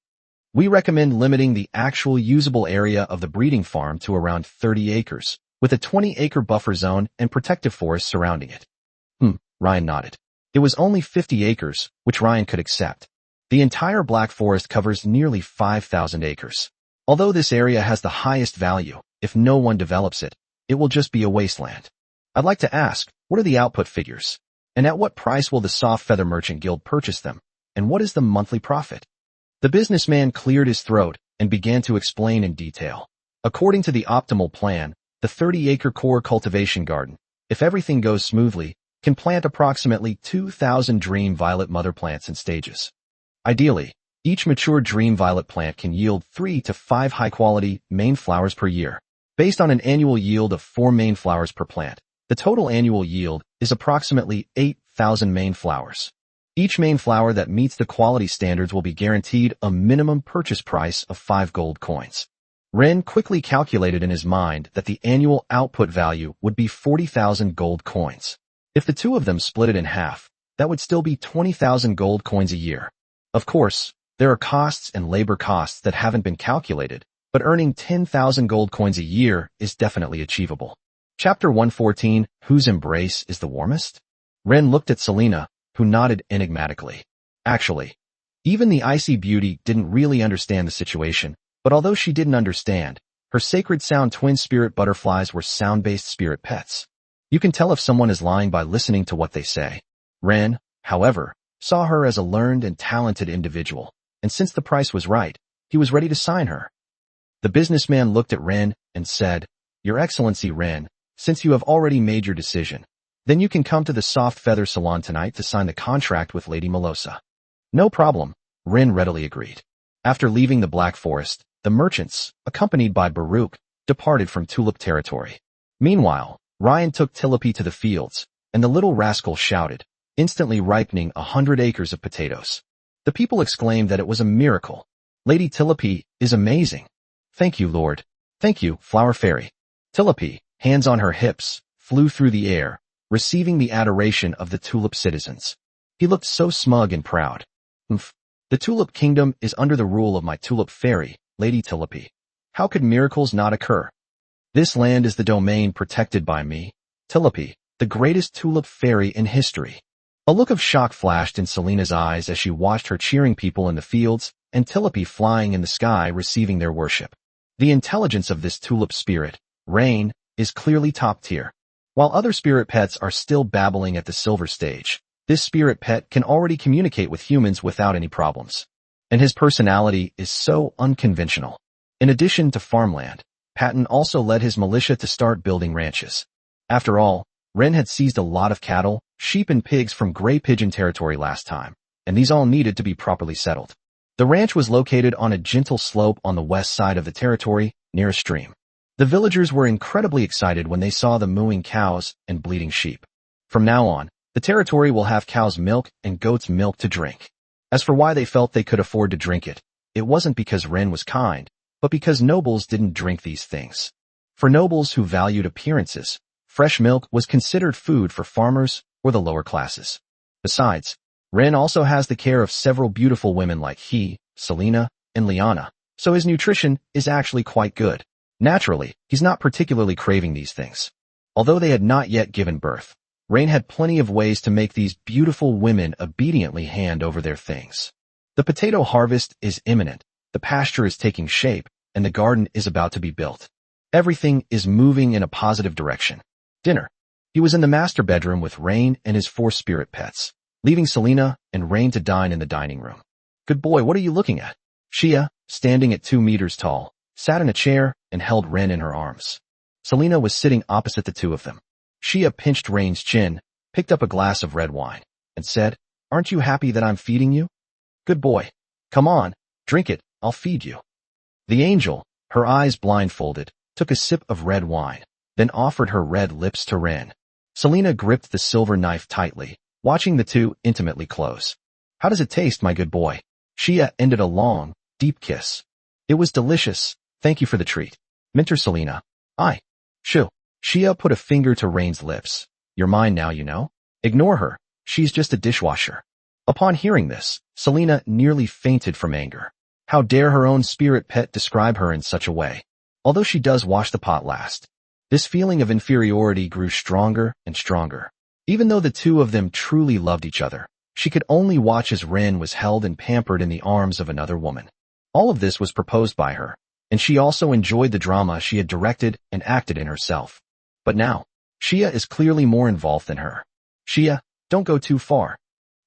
We recommend limiting the actual usable area of the breeding farm to around 30 acres, with a 20-acre buffer zone and protective forest surrounding it. Ryan nodded. It was only 50 acres, which Ryan could accept. The entire Black Forest covers nearly 5,000 acres. Although this area has the highest value, if no one develops it, it will just be a wasteland. I'd like to ask, what are the output figures? And at what price will the Soft Feather Merchant Guild purchase them? And what is the monthly profit? The businessman cleared his throat and began to explain in detail. According to the optimal plan, the 30-acre core cultivation garden, if everything goes smoothly, can plant approximately 2,000 dream violet mother plants in stages. Ideally, each mature dream violet plant can yield 3 to 5 high-quality main flowers per year. Based on an annual yield of 4 main flowers per plant, the total annual yield is approximately 8,000 main flowers. Each main flower that meets the quality standards will be guaranteed a minimum purchase price of 5 gold coins. Ren quickly calculated in his mind that the annual output value would be 40,000 gold coins. If the two of them split it in half, that would still be 20,000 gold coins a year. Of course, there are costs and labor costs that haven't been calculated, but earning 10,000 gold coins a year is definitely achievable. Chapter 114, Whose Embrace is the Warmest? Ren looked at Selena, who nodded enigmatically. Actually, even the icy beauty didn't really understand the situation, but although she didn't understand, her sacred sound twin spirit butterflies were sound-based spirit pets. You can tell if someone is lying by listening to what they say. Ren, however, saw her as a learned and talented individual, and since the price was right, he was ready to sign her. The businessman looked at Ren and said, "Your Excellency Ren, since you have already made your decision, then you can come to the Soft Feather Salon tonight to sign the contract with Lady Melosa." No problem, Ren readily agreed. After leaving the Black Forest, the merchants, accompanied by Baruch, departed from Tulip territory. Meanwhile, Ryan took Tilopi to the fields, and the little rascal shouted, instantly ripening 100 acres of potatoes. The people exclaimed that it was a miracle. Lady Tilopi is amazing. Thank you, Lord. Thank you, Flower Fairy. Tilopi, hands on her hips, flew through the air, receiving the adoration of the Tulip citizens. He looked so smug and proud. The Tulip Kingdom is under the rule of my Tulip Fairy, Lady Tilopi. How could miracles not occur? This land is the domain protected by me, Tilopi, the greatest Tulip Fairy in history. A look of shock flashed in Selena's eyes as she watched her cheering people in the fields and Tilopi flying in the sky receiving their worship. The intelligence of this Tulip spirit, Rain, is clearly top tier. While other spirit pets are still babbling at the silver stage, this spirit pet can already communicate with humans without any problems. And his personality is so unconventional. In addition to farmland, Patton also led his militia to start building ranches. After all, Ren had seized a lot of cattle, sheep and pigs from Gray Pigeon territory last time, and these all needed to be properly settled. The ranch was located on a gentle slope on the west side of the territory, near a stream. The villagers were incredibly excited when they saw the mooing cows and bleating sheep. From now on, the territory will have cow's milk and goat's milk to drink. As for why they felt they could afford to drink it, it wasn't because Ren was kind, but because nobles didn't drink these things. For nobles who valued appearances, fresh milk was considered food for farmers or the lower classes. Besides, Ren also has the care of several beautiful women like he, Selena, and Liana, so his nutrition is actually quite good. Naturally, he's not particularly craving these things. Although they had not yet given birth, Rain had plenty of ways to make these beautiful women obediently hand over their things. The potato harvest is imminent, the pasture is taking shape, and the garden is about to be built. Everything is moving in a positive direction. Dinner. He was in the master bedroom with Rain and his 4 spirit pets, leaving Selena and Rain to dine in the dining room. Good boy, what are you looking at? Shia, standing at 2 meters tall, sat in a chair and held Ren in her arms. Selena was sitting opposite the two of them. Shia pinched Rain's chin, picked up a glass of red wine, and said, "Aren't you happy that I'm feeding you? Good boy. Come on, drink it, I'll feed you." The angel, her eyes blindfolded, took a sip of red wine, then offered her red lips to Ren. Selena gripped the silver knife tightly, watching the two intimately close. "How does it taste, my good boy?" Shia ended a long, deep kiss. "It was delicious, thank you for the treat." Minter Selena. "I. Shoo." Shia put a finger to Rain's lips. "You're mine now, you know. Ignore her, she's just a dishwasher." Upon hearing this, Selena nearly fainted from anger. How dare her own spirit pet describe her in such a way? Although she does wash the pot last. This feeling of inferiority grew stronger and stronger. Even though the two of them truly loved each other, she could only watch as Ren was held and pampered in the arms of another woman. All of this was proposed by her, and she also enjoyed the drama she had directed and acted in herself. But now, Shia is clearly more involved than her. "Shia, don't go too far."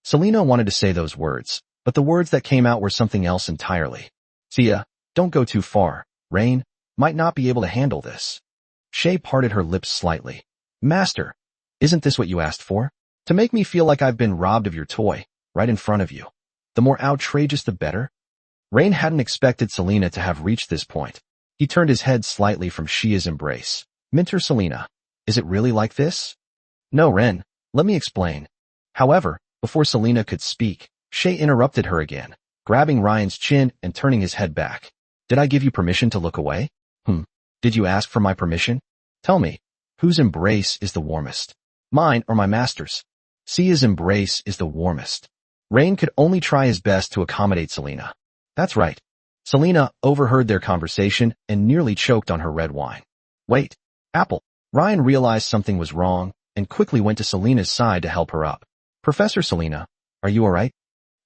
Selena wanted to say those words, but the words that came out were something else entirely. "Shia, don't go too far. Rain might not be able to handle this." Shay parted her lips slightly. "Master, isn't this what you asked for?" To make me feel like I've been robbed of your toy, right in front of you. The more outrageous the better? Rain hadn't expected Selena to have reached this point. He turned his head slightly from Shia's embrace. Minter Selena, is it really like this? No, Ren, let me explain. However, before Selena could speak, Shay interrupted her again, grabbing Ryan's chin and turning his head back. Did I give you permission to look away? Did you ask for my permission? Tell me, whose embrace is the warmest? Mine or my master's? Sia's embrace is the warmest. Rain could only try his best to accommodate Selena. That's right. Selena overheard their conversation and nearly choked on her red wine. Wait, Apple. Ryan realized something was wrong and quickly went to Selena's side to help her up. Professor Selena, are you alright?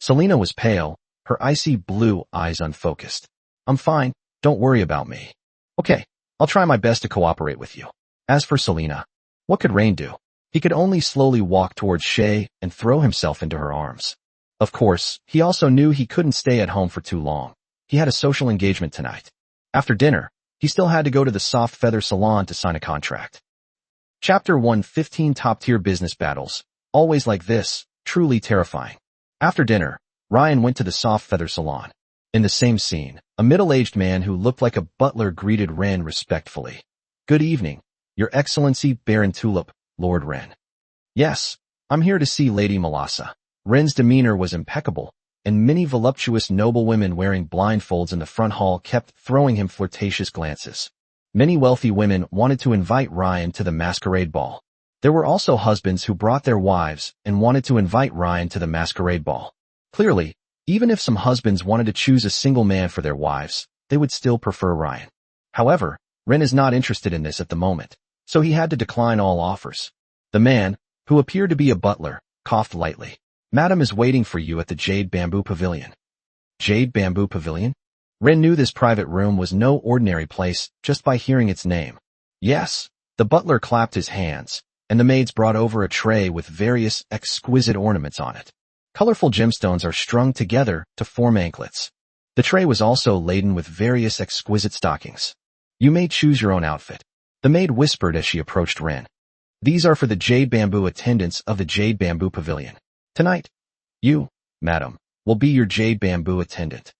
Selena was pale, her icy blue eyes unfocused. I'm fine, don't worry about me. Okay, I'll try my best to cooperate with you. As for Selena, what could Rain do? He could only slowly walk towards Shay and throw himself into her arms. Of course, he also knew he couldn't stay at home for too long. He had a social engagement tonight. After dinner, he still had to go to the Soft Feather Salon to sign a contract. Chapter 1:15 Top-tier business battles. Always like this, truly terrifying. After dinner, Ryan went to the Soft Feather Salon. In the same scene, a middle-aged man who looked like a butler greeted Ren respectfully. Good evening, Your Excellency Baron Tulip, Lord Ren. Yes, I'm here to see Lady Melassa. Ren's demeanor was impeccable, and many voluptuous noblewomen wearing blindfolds in the front hall kept throwing him flirtatious glances. Many wealthy women wanted to invite Ryan to the masquerade ball. There were also husbands who brought their wives and wanted to invite Ryan to the masquerade ball. Clearly, even if some husbands wanted to choose a single man for their wives, they would still prefer Ryan. However, Ren is not interested in this at the moment, so he had to decline all offers. The man, who appeared to be a butler, coughed lightly. Madam is waiting for you at the Jade Bamboo Pavilion. Jade Bamboo Pavilion? Ren knew this private room was no ordinary place just by hearing its name. Yes, the butler clapped his hands, and the maids brought over a tray with various exquisite ornaments on it. Colorful gemstones are strung together to form anklets. The tray was also laden with various exquisite stockings. You may choose your own outfit, the maid whispered as she approached Ren. These are for the Jade Bamboo attendants of the Jade Bamboo Pavilion. Tonight, you, madam, will be your Jade Bamboo attendant.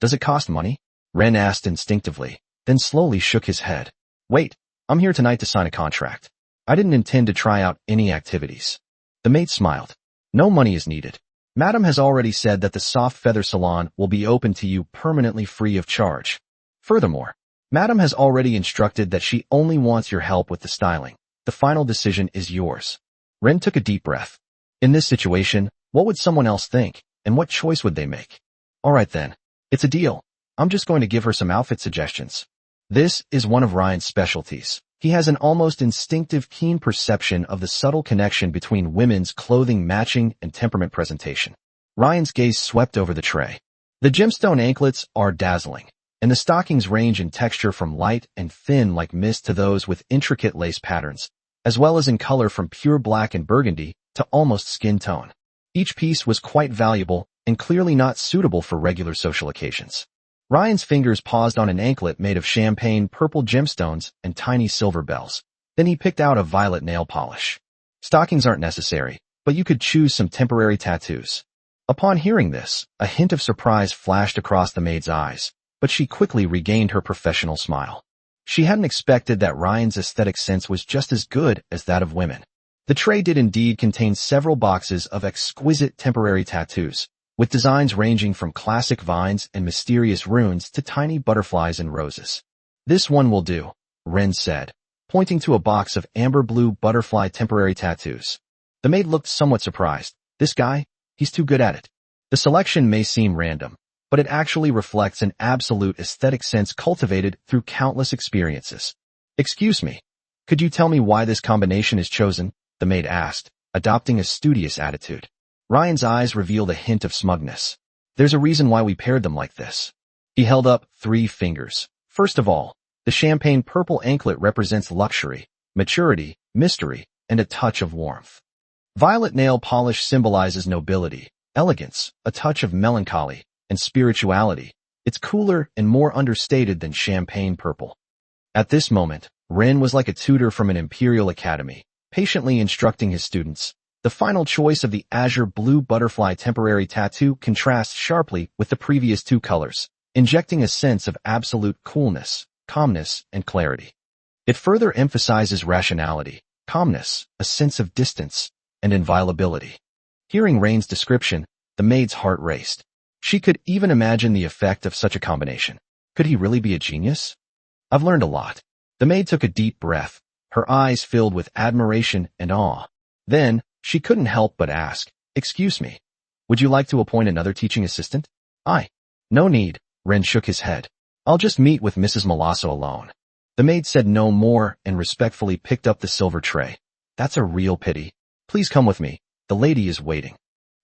Does it cost money? Ren asked instinctively, then slowly shook his head. Wait, I'm here tonight to sign a contract. I didn't intend to try out any activities. The maid smiled. No money is needed. Madam has already said that the Soft Feather Salon will be open to you permanently free of charge. Furthermore, Madam has already instructed that she only wants your help with the styling. The final decision is yours. Ren took a deep breath. In this situation, what would someone else think, and what choice would they make? Alright then. It's a deal. I'm just going to give her some outfit suggestions. This is one of Ryan's specialties. He has an almost instinctive keen perception of the subtle connection between women's clothing matching and temperament presentation. Ryan's gaze swept over the tray. The gemstone anklets are dazzling, and the stockings range in texture from light and thin like mist to those with intricate lace patterns, as well as in color from pure black and burgundy to almost skin tone. Each piece was quite valuable and clearly not suitable for regular social occasions. Ryan's fingers paused on an anklet made of champagne purple gemstones and tiny silver bells. Then he picked out a violet nail polish. Stockings aren't necessary, but you could choose some temporary tattoos. Upon hearing this, a hint of surprise flashed across the maid's eyes, but she quickly regained her professional smile. She hadn't expected that Ryan's aesthetic sense was just as good as that of women. The tray did indeed contain several boxes of exquisite temporary tattoos, with designs ranging from classic vines and mysterious runes to tiny butterflies and roses. This one will do, Ren said, pointing to a box of amber blue butterfly temporary tattoos. The maid looked somewhat surprised. This guy? He's too good at it. The selection may seem random, but it actually reflects an absolute aesthetic sense cultivated through countless experiences. Excuse me, could you tell me why this combination is chosen? The maid asked, adopting a studious attitude. Ryan's eyes revealed a hint of smugness. There's a reason why we paired them like this. He held up 3 fingers. First of all, the champagne purple anklet represents luxury, maturity, mystery, and a touch of warmth. Violet nail polish symbolizes nobility, elegance, a touch of melancholy, and spirituality. It's cooler and more understated than champagne purple. At this moment, Ren was like a tutor from an imperial academy, patiently instructing his students, The final choice of the azure blue butterfly temporary tattoo contrasts sharply with the previous two colors, injecting a sense of absolute coolness, calmness, and clarity. It further emphasizes rationality, calmness, a sense of distance, and inviolability. Hearing Rain's description, the maid's heart raced. She could even imagine the effect of such a combination. Could he really be a genius? I've learned a lot. The maid took a deep breath, her eyes filled with admiration and awe. Then, she couldn't help but ask, "Excuse me, would you like to appoint another teaching assistant?" No need, Ren shook his head. I'll just meet with Mrs. Malassa alone. The maid said no more and respectfully picked up the silver tray. That's a real pity. Please come with me. The lady is waiting.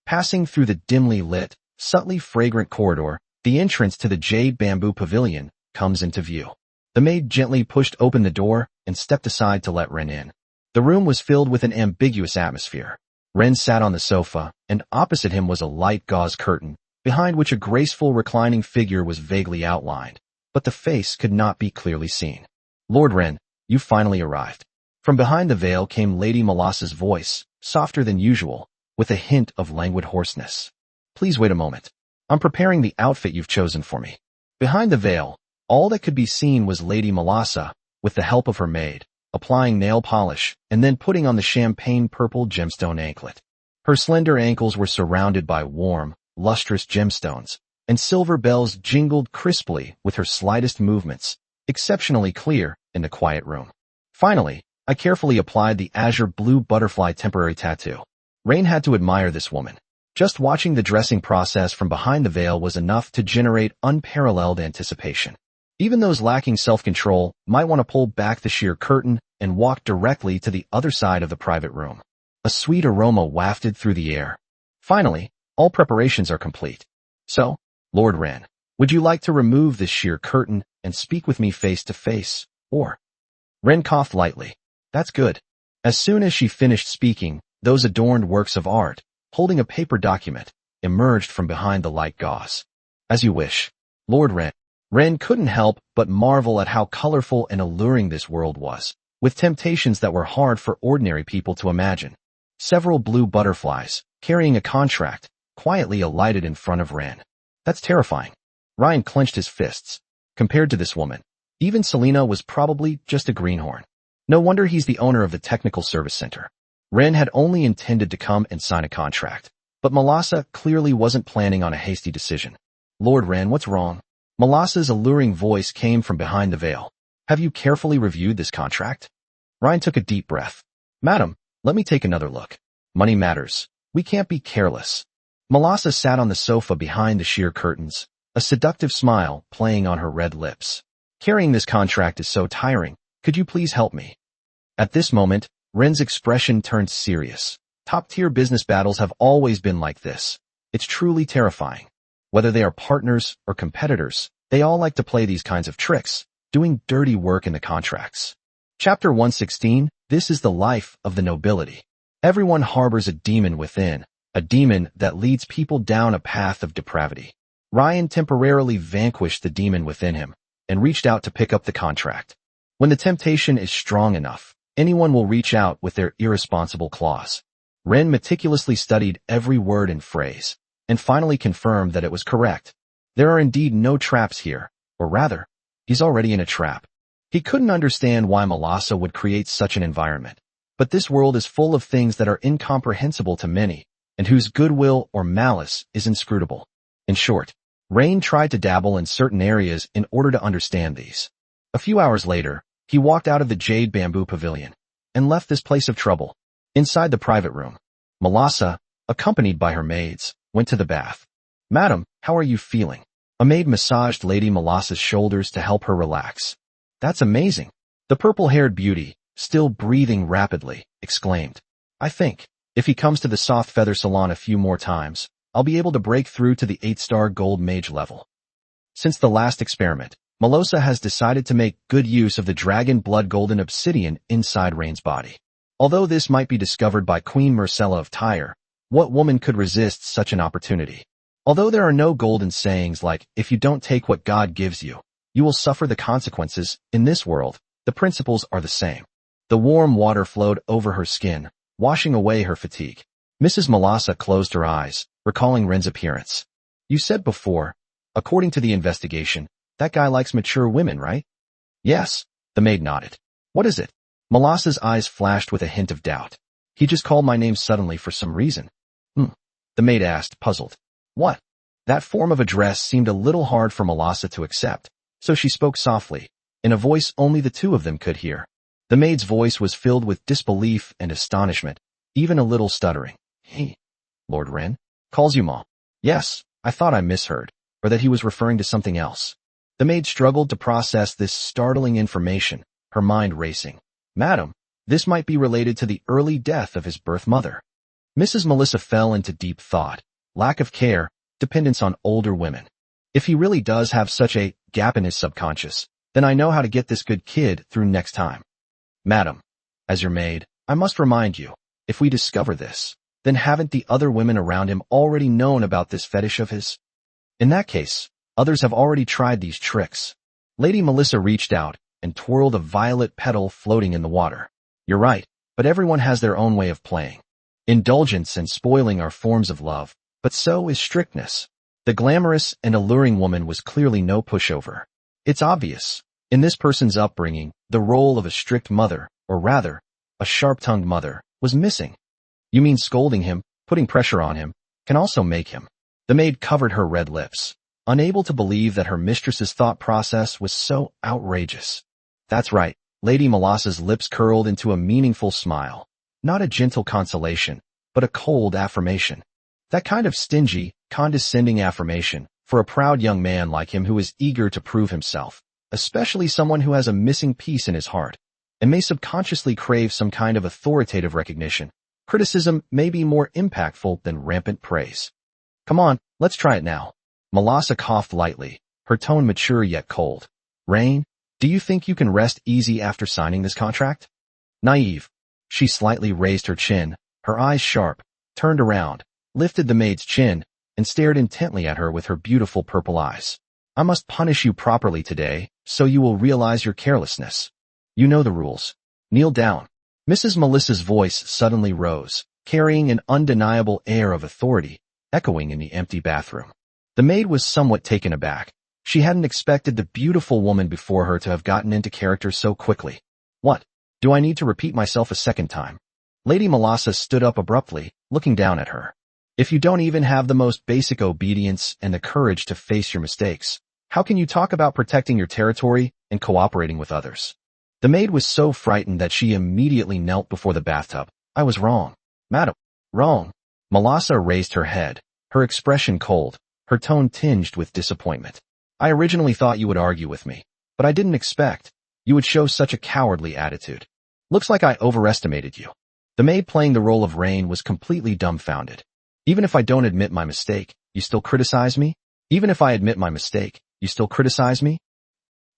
Passing through the dimly lit, subtly fragrant corridor, the entrance to the jade bamboo pavilion comes into view. The maid gently pushed open the door and stepped aside to let Ren in. The room was filled with an ambiguous atmosphere. Ren sat on the sofa, and opposite him was a light gauze curtain, behind which a graceful reclining figure was vaguely outlined, but the face could not be clearly seen. Lord Ren, you finally arrived. From behind the veil came Lady Malassa's voice, softer than usual, with a hint of languid hoarseness. Please wait a moment. I'm preparing the outfit you've chosen for me. Behind the veil, all that could be seen was Lady Malassa, with the help of her maid, applying nail polish and then putting on the champagne purple gemstone anklet. Her slender ankles were surrounded by warm, lustrous gemstones, and silver bells jingled crisply with her slightest movements, exceptionally clear in the quiet room. Finally, I carefully applied the azure blue butterfly temporary tattoo. Rain had to admire this woman. Just watching the dressing process from behind the veil was enough to generate unparalleled anticipation. Even those lacking self-control might want to pull back the sheer curtain and walk directly to the other side of the private room. A sweet aroma wafted through the air. Finally, all preparations are complete. So, Lord Ren, would you like to remove this sheer curtain and speak with me face to face, or? Ren coughed lightly. That's good. As soon as she finished speaking, those adorned works of art, holding a paper document, emerged from behind the light gauze. As you wish, Lord Ren. Ren couldn't help but marvel at how colorful and alluring this world was, with temptations that were hard for ordinary people to imagine. Several blue butterflies, carrying a contract, quietly alighted in front of Ren. That's terrifying. Ryan clenched his fists. Compared to this woman, even Selena was probably just a greenhorn. No wonder he's the owner of the technical service center. Ren had only intended to come and sign a contract, but Malassa clearly wasn't planning on a hasty decision. Lord Ren, what's wrong? Malassa's alluring voice came from behind the veil. Have you carefully reviewed this contract? Ryan took a deep breath. Madam, let me take another look. Money matters. We can't be careless. Malassa sat on the sofa behind the sheer curtains, a seductive smile playing on her red lips. Carrying this contract is so tiring. Could you please help me? At this moment, Ren's expression turned serious. Top-tier business battles have always been like this. It's truly terrifying. Whether they are partners or competitors, they all like to play these kinds of tricks, doing dirty work in the contracts. Chapter 116, This is the life of the nobility. Everyone harbors a demon within, a demon that leads people down a path of depravity. Ryan temporarily vanquished the demon within him and reached out to pick up the contract. When the temptation is strong enough, anyone will reach out with their irresponsible claws. Ren meticulously studied every word and phrase, and finally confirmed that it was correct. There are indeed no traps here, or rather, he's already in a trap. He couldn't understand why Malassa would create such an environment, but this world is full of things that are incomprehensible to many, and whose goodwill or malice is inscrutable. In short, Rain tried to dabble in certain areas in order to understand these. A few hours later, he walked out of the jade bamboo pavilion and left this place of trouble. Inside the private room, Malassa, accompanied by her maids, went to the bath. Madam, how are you feeling? A maid massaged Lady Malassa's shoulders to help her relax. That's amazing. The purple-haired beauty, still breathing rapidly, exclaimed. I think, if he comes to the soft feather salon a few more times, I'll be able to break through to the 8-star gold mage level. Since the last experiment, Malassa has decided to make good use of the dragon blood golden obsidian inside Rain's body. Although this might be discovered by Queen Marcella of Tyre, what woman could resist such an opportunity? Although there are no golden sayings like, if you don't take what God gives you, you will suffer the consequences, in this world, the principles are the same. The warm water flowed over her skin, washing away her fatigue. Mrs. Malasa closed her eyes, recalling Ren's appearance. You said before, according to the investigation, that guy likes mature women, right? Yes, the maid nodded. What is it? Malasa's eyes flashed with a hint of doubt. He just called my name suddenly for some reason. The maid asked, puzzled. What? That form of address seemed a little hard for Malasa to accept, so she spoke softly, in a voice only the two of them could hear. The maid's voice was filled with disbelief and astonishment, even a little stuttering. He, Lord Ren, calls you Ma. Yes, I thought I misheard, or that he was referring to something else. The maid struggled to process this startling information, her mind racing. Madam, this might be related to the early death of his birth mother. Mrs. Melissa fell into deep thought. Lack of care, dependence on older women. If he really does have such a gap in his subconscious, then I know how to get this good kid through next time. Madam, as your maid, I must remind you, if we discover this, then haven't the other women around him already known about this fetish of his? In that case, others have already tried these tricks. Lady Melissa reached out and twirled a violet petal floating in the water. You're right, but everyone has their own way of playing. Indulgence and spoiling are forms of love, but so is strictness. The glamorous and alluring woman was clearly no pushover. It's obvious. In this person's upbringing, the role of a strict mother, or rather, a sharp-tongued mother, was missing. You mean scolding him, putting pressure on him, can also make him. The maid covered her red lips, unable to believe that her mistress's thought process was so outrageous. That's right, Lady Malasa's lips curled into a meaningful smile. Not a gentle consolation, but a cold affirmation. That kind of stingy, condescending affirmation, for a proud young man like him who is eager to prove himself, especially someone who has a missing piece in his heart, and may subconsciously crave some kind of authoritative recognition. Criticism may be more impactful than rampant praise. Come on, let's try it now. Malasa coughed lightly, her tone mature yet cold. Rain, do you think you can rest easy after signing this contract? Naive. She slightly raised her chin, her eyes sharp, turned around, lifted the maid's chin, and stared intently at her with her beautiful purple eyes. I must punish you properly today, so you will realize your carelessness. You know the rules. Kneel down. Mrs. Melissa's voice suddenly rose, carrying an undeniable air of authority, echoing in the empty bathroom. The maid was somewhat taken aback. She hadn't expected the beautiful woman before her to have gotten into character so quickly. What? Do I need to repeat myself a second time? Lady Malasa stood up abruptly, looking down at her. If you don't even have the most basic obedience and the courage to face your mistakes, how can you talk about protecting your territory and cooperating with others? The maid was so frightened that she immediately knelt before the bathtub. I was wrong. Madam. Wrong. Malasa raised her head, her expression cold, her tone tinged with disappointment. I originally thought you would argue with me, but I didn't expect you would show such a cowardly attitude. Looks like I overestimated you. The maid playing the role of Rain was completely dumbfounded. Even if I don't admit my mistake, you still criticize me? Even if I admit my mistake, you still criticize me?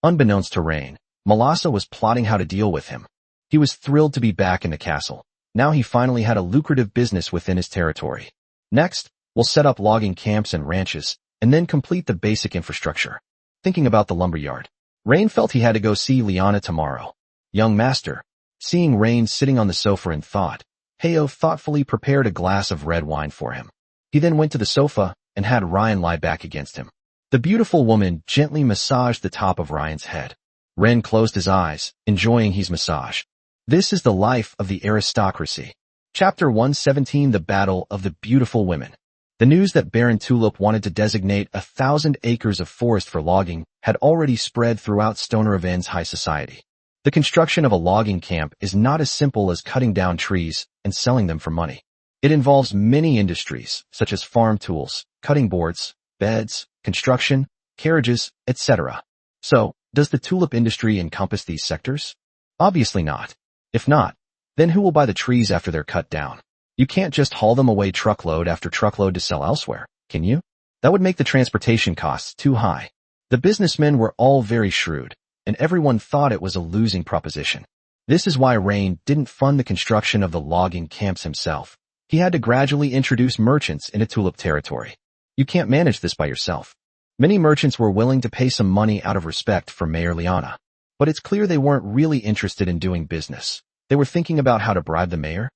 Unbeknownst to Rain, Malasa was plotting how to deal with him. He was thrilled to be back in the castle. Now he finally had a lucrative business within his territory. Next, we'll set up logging camps and ranches, and then complete the basic infrastructure. Thinking about the lumberyard, Rain felt he had to go see Liana tomorrow. Young master. Seeing Rain sitting on the sofa in thought, Heo thoughtfully prepared a glass of red wine for him. He then went to the sofa and had Ryan lie back against him. The beautiful woman gently massaged the top of Ryan's head. Ren closed his eyes, enjoying his massage. This is the life of the aristocracy. Chapter 117, The Battle of the Beautiful Women. The news that Baron Tulip wanted to designate 1,000 acres of forest for logging had already spread throughout Stoner Avens high society. The construction of a logging camp is not as simple as cutting down trees and selling them for money. It involves many industries, such as farm tools, cutting boards, beds, construction, carriages, etc. So, does the tulip industry encompass these sectors? Obviously not. If not, then who will buy the trees after they're cut down? You can't just haul them away truckload after truckload to sell elsewhere, can you? That would make the transportation costs too high. The businessmen were all very shrewd, and everyone thought it was a losing proposition. This is why Rain didn't fund the construction of the logging camps himself. He had to gradually introduce merchants into tulip territory. You can't manage this by yourself. Many merchants were willing to pay some money out of respect for Mayor Liana, but it's clear they weren't really interested in doing business. They were thinking about how to bribe the mayor.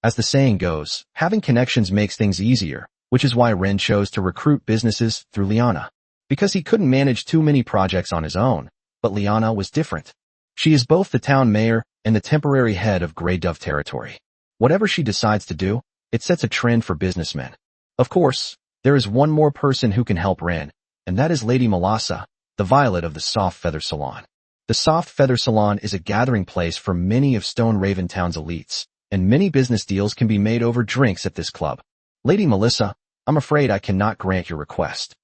As the saying goes, having connections makes things easier, which is why Ren chose to recruit businesses through Liana. Because he couldn't manage too many projects on his own, but Liana was different. She is both the town mayor and the temporary head of Grey Dove territory. Whatever she decides to do, it sets a trend for businessmen. Of course, there is one more person who can help Ren, and that is Lady Melassa, the Violet of the Soft Feather Salon. The Soft Feather Salon is a gathering place for many of Stone Raven Town's elites, and many business deals can be made over drinks at this club. Lady Melissa, I'm afraid I cannot grant your request.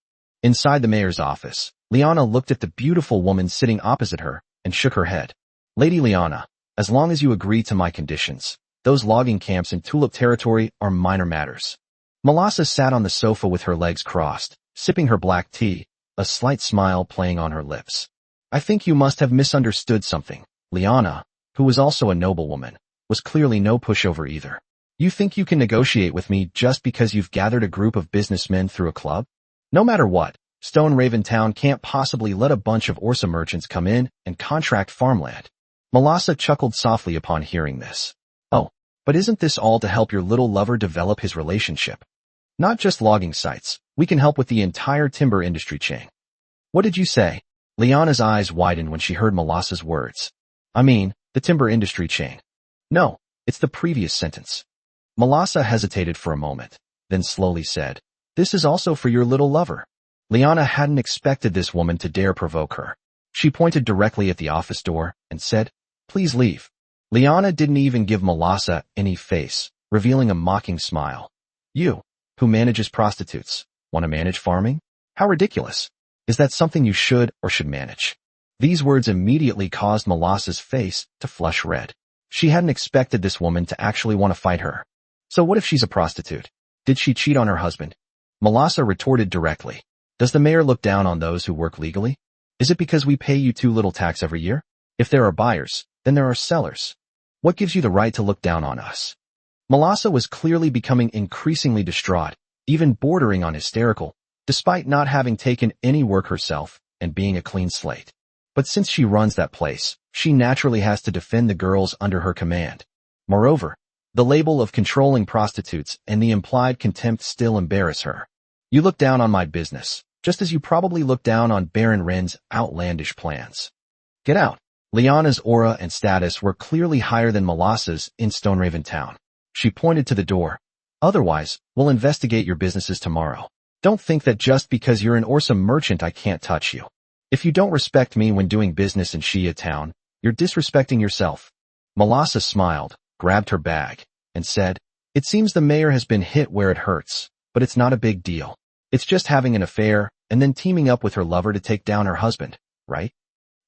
Inside the mayor's office, Liana looked at the beautiful woman sitting opposite her and shook her head. Lady Liana, as long as you agree to my conditions, those logging camps in Tulip territory are minor matters. Melassa sat on the sofa with her legs crossed, sipping her black tea, a slight smile playing on her lips. I think you must have misunderstood something. Liana, who was also a noblewoman, was clearly no pushover either. You think you can negotiate with me just because you've gathered a group of businessmen through a club? No matter what, Stone Raven Town can't possibly let a bunch of Orsa merchants come in and contract farmland. Melassa chuckled softly upon hearing this. Oh, but isn't this all to help your little lover develop his relationship? Not just logging sites, we can help with the entire timber industry chain. What did you say? Liana's eyes widened when she heard Melassa's words. I mean, the timber industry chain. No, it's the previous sentence. Melassa hesitated for a moment, then slowly said, This is also for your little lover. Liana hadn't expected this woman to dare provoke her. She pointed directly at the office door and said, Please leave. Liana didn't even give Melassa any face, revealing a mocking smile. You, who manages prostitutes, want to manage farming? How ridiculous. Is that something you should or should manage? These words immediately caused Melassa's face to flush red. She hadn't expected this woman to actually want to fight her. So what if she's a prostitute? Did she cheat on her husband? Melassa retorted directly. Does the mayor look down on those who work legally? Is it because we pay you too little tax every year? If there are buyers, then there are sellers. What gives you the right to look down on us? Melassa was clearly becoming increasingly distraught, even bordering on hysterical, despite not having taken any work herself and being a clean slate. But since she runs that place, she naturally has to defend the girls under her command. Moreover, the label of controlling prostitutes and the implied contempt still embarrass her. You look down on my business, just as you probably look down on Baron Ren's outlandish plans. Get out. Liana's aura and status were clearly higher than Melassa's in Stone Raven Town. She pointed to the door. Otherwise, we'll investigate your businesses tomorrow. Don't think that just because you're an Orsa merchant I can't touch you. If you don't respect me when doing business in Shia Town, you're disrespecting yourself. Melassa smiled, grabbed her bag, and said, It seems the mayor has been hit where it hurts, but it's not a big deal. It's just having an affair and then teaming up with her lover to take down her husband, right?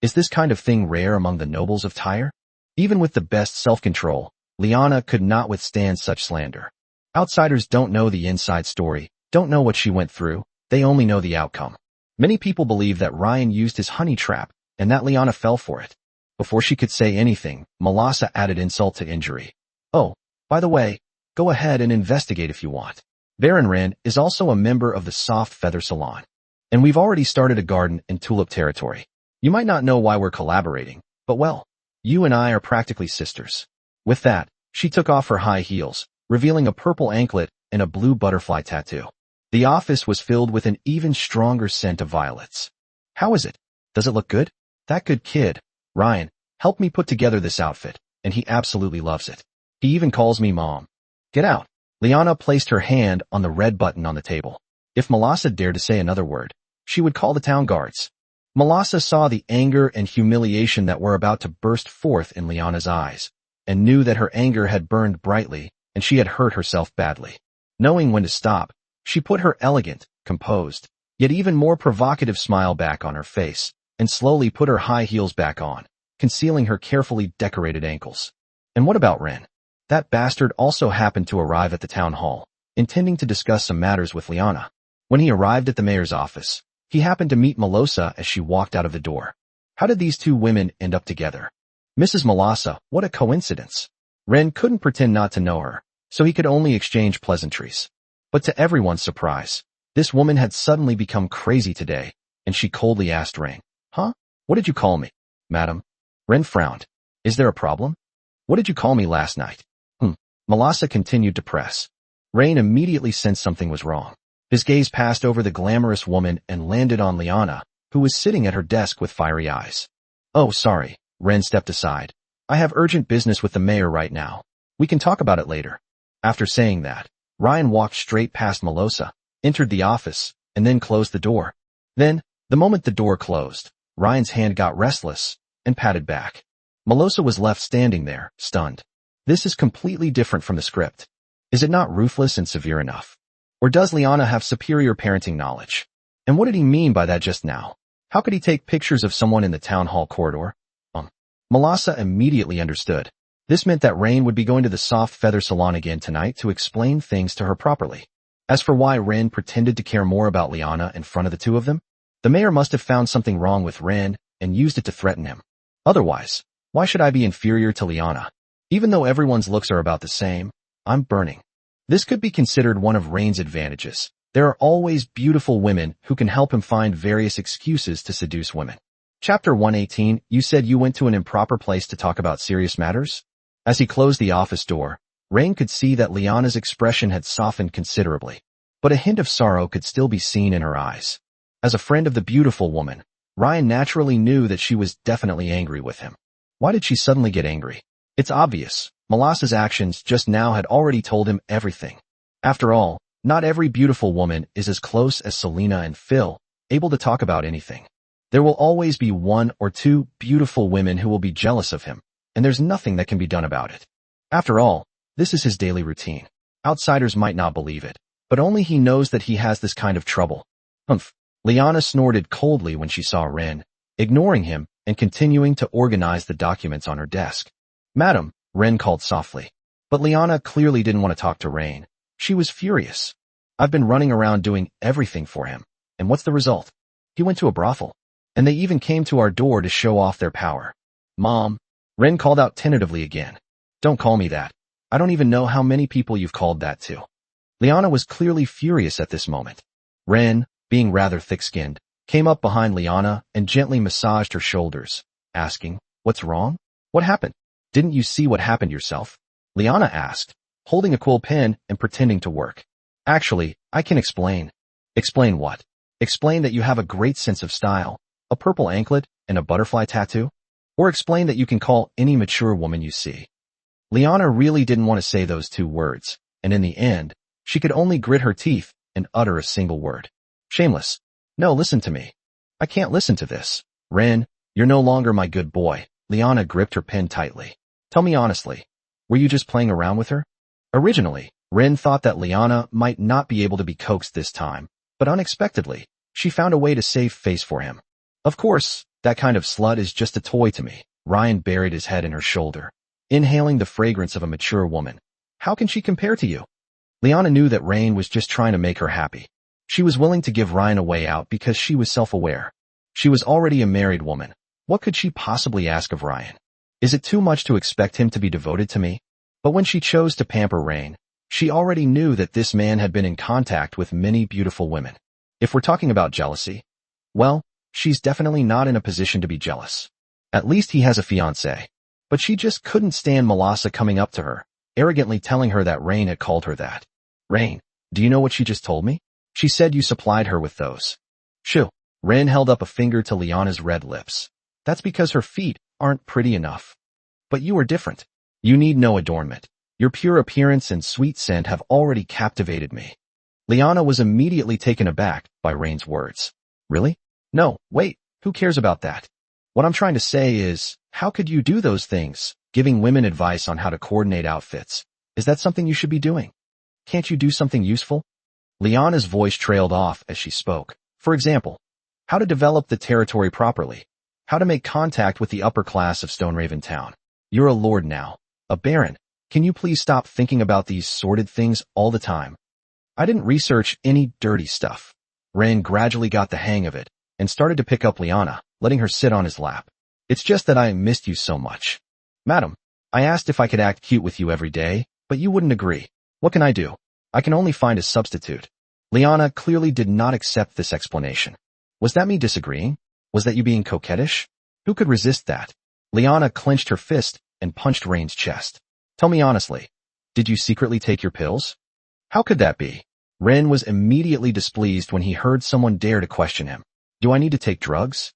Is this kind of thing rare among the nobles of Tyre? Even with the best self-control, Liana could not withstand such slander. Outsiders don't know the inside story, don't know what she went through, they only know the outcome. Many people believe that Ryan used his honey trap and that Liana fell for it. Before she could say anything, Melassa added insult to injury. Oh, by the way, go ahead and investigate if you want. Baron Ren is also a member of the Soft Feather Salon. And we've already started a garden in Tulip territory. You might not know why we're collaborating, but well, you and I are practically sisters. With that, she took off her high heels, revealing a purple anklet and a blue butterfly tattoo. The office was filled with an even stronger scent of violets. How is it? Does it look good? That good kid, Ryan, helped me put together this outfit, and he absolutely loves it. He even calls me Mom. Get out. Liana placed her hand on the red button on the table. If Melassa dared to say another word, she would call the town guards. Melassa saw the anger and humiliation that were about to burst forth in Liana's eyes, and knew that her anger had burned brightly and she had hurt herself badly. Knowing when to stop, she put her elegant, composed, yet even more provocative smile back on her face, and slowly put her high heels back on, concealing her carefully decorated ankles. And what about Ren? That bastard also happened to arrive at the town hall, intending to discuss some matters with Liana. When he arrived at the mayor's office, he happened to meet Melassa as she walked out of the door. How did these two women end up together? Mrs. Melassa, what a coincidence. Ren couldn't pretend not to know her, so he could only exchange pleasantries. But to everyone's surprise, this woman had suddenly become crazy today, and she coldly asked Ren, Huh? What did you call me? Madam? Ren frowned. Is there a problem? What did you call me last night? Melassa continued to press. Rain immediately sensed something was wrong. His gaze passed over the glamorous woman and landed on Liana, who was sitting at her desk with fiery eyes. "Oh, sorry." Ren stepped aside. "I have urgent business with the mayor right now. We can talk about it later." After saying that, Ryan walked straight past Melassa, entered the office, and then closed the door. Then, the moment the door closed, Ryan's hand got restless and patted back. Melassa was left standing there, stunned. This is completely different from the script. Is it not ruthless and severe enough? Or does Liana have superior parenting knowledge? And what did he mean by that just now? How could he take pictures of someone in the town hall corridor? Melassa immediately understood. This meant that Rain would be going to the soft feather salon again tonight to explain things to her properly. As for why Ren pretended to care more about Liana in front of the two of them, the mayor must have found something wrong with Ren and used it to threaten him. Otherwise, why should I be inferior to Liana? Even though everyone's looks are about the same, I'm burning. This could be considered one of Rain's advantages. There are always beautiful women who can help him find various excuses to seduce women. Chapter 118, you said you went to an improper place to talk about serious matters? As he closed the office door, Rain could see that Liana's expression had softened considerably, but a hint of sorrow could still be seen in her eyes. As a friend of the beautiful woman, Ryan naturally knew that she was definitely angry with him. Why did she suddenly get angry? It's obvious. Melassa's actions just now had already told him everything. After all, not every beautiful woman is as close as Selena and Phil, able to talk about anything. There will always be one or two beautiful women who will be jealous of him, and there's nothing that can be done about it. After all, this is his daily routine. Outsiders might not believe it, but only he knows that he has this kind of trouble. Humph. Liana snorted coldly when she saw Ren, ignoring him and continuing to organize the documents on her desk. "Madam," Ren called softly. But Liana clearly didn't want to talk to Rain. She was furious. "I've been running around doing everything for him, and what's the result? He went to a brothel. And they even came to our door to show off their power." "Mom," Ren called out tentatively again. "Don't call me that. I don't even know how many people you've called that to." Liana was clearly furious at this moment. Ren, being rather thick-skinned, came up behind Liana and gently massaged her shoulders, asking, "What's wrong? What happened? Didn't you see what happened yourself?" Liana asked, holding a quill pen and pretending to work. "Actually, I can explain." "Explain what?" "Explain that you have a great sense of style, a purple anklet, and a butterfly tattoo? Or explain that you can call any mature woman you see." Liana really didn't want to say those two words, and in the end, she could only grit her teeth and utter a single word. "Shameless. No, listen to me. I can't listen to this. Ren, you're no longer my good boy." Liana gripped her pen tightly. "Tell me honestly, were you just playing around with her?" Originally, Ren thought that Liana might not be able to be coaxed this time, but unexpectedly, she found a way to save face for him. "Of course, that kind of slut is just a toy to me." Ryan buried his head in her shoulder, inhaling the fragrance of a mature woman. "How can she compare to you?" Liana knew that Rain was just trying to make her happy. She was willing to give Ryan a way out because she was self-aware. She was already a married woman. What could she possibly ask of Ryan? Is it too much to expect him to be devoted to me? But when she chose to pamper Rain, she already knew that this man had been in contact with many beautiful women. If we're talking about jealousy, well, she's definitely not in a position to be jealous. At least he has a fiancé. But she just couldn't stand Melassa coming up to her, arrogantly telling her that Rain had called her that. "Rain, do you know what she just told me? She said you supplied her with those." "Shoo." Ren held up a finger to Liana's red lips. "That's because her feet aren't pretty enough. But you are different. You need no adornment. Your pure appearance and sweet scent have already captivated me." Liana was immediately taken aback by Rain's words. "Really? No, wait, who cares about that? What I'm trying to say is, how could you do those things, giving women advice on how to coordinate outfits? Is that something you should be doing? Can't you do something useful?" Liana's voice trailed off as she spoke. "For example, how to develop the territory properly, how to make contact with the upper class of Stoneraven Town. You're a lord now, a baron. Can you please stop thinking about these sordid things all the time?" "I didn't research any dirty stuff." Rain gradually got the hang of it and started to pick up Liana, letting her sit on his lap. "It's just that I missed you so much." "Madam, I asked if I could act cute with you every day, but you wouldn't agree. What can I do? I can only find a substitute." Liana clearly did not accept this explanation. "Was that me disagreeing? Was that you being coquettish? Who could resist that?" Liana clenched her fist and punched Rain's chest. "Tell me honestly, Did you secretly take your pills? How could that be? Ren was immediately displeased when he heard someone dare to question him. Do I need to take drugs?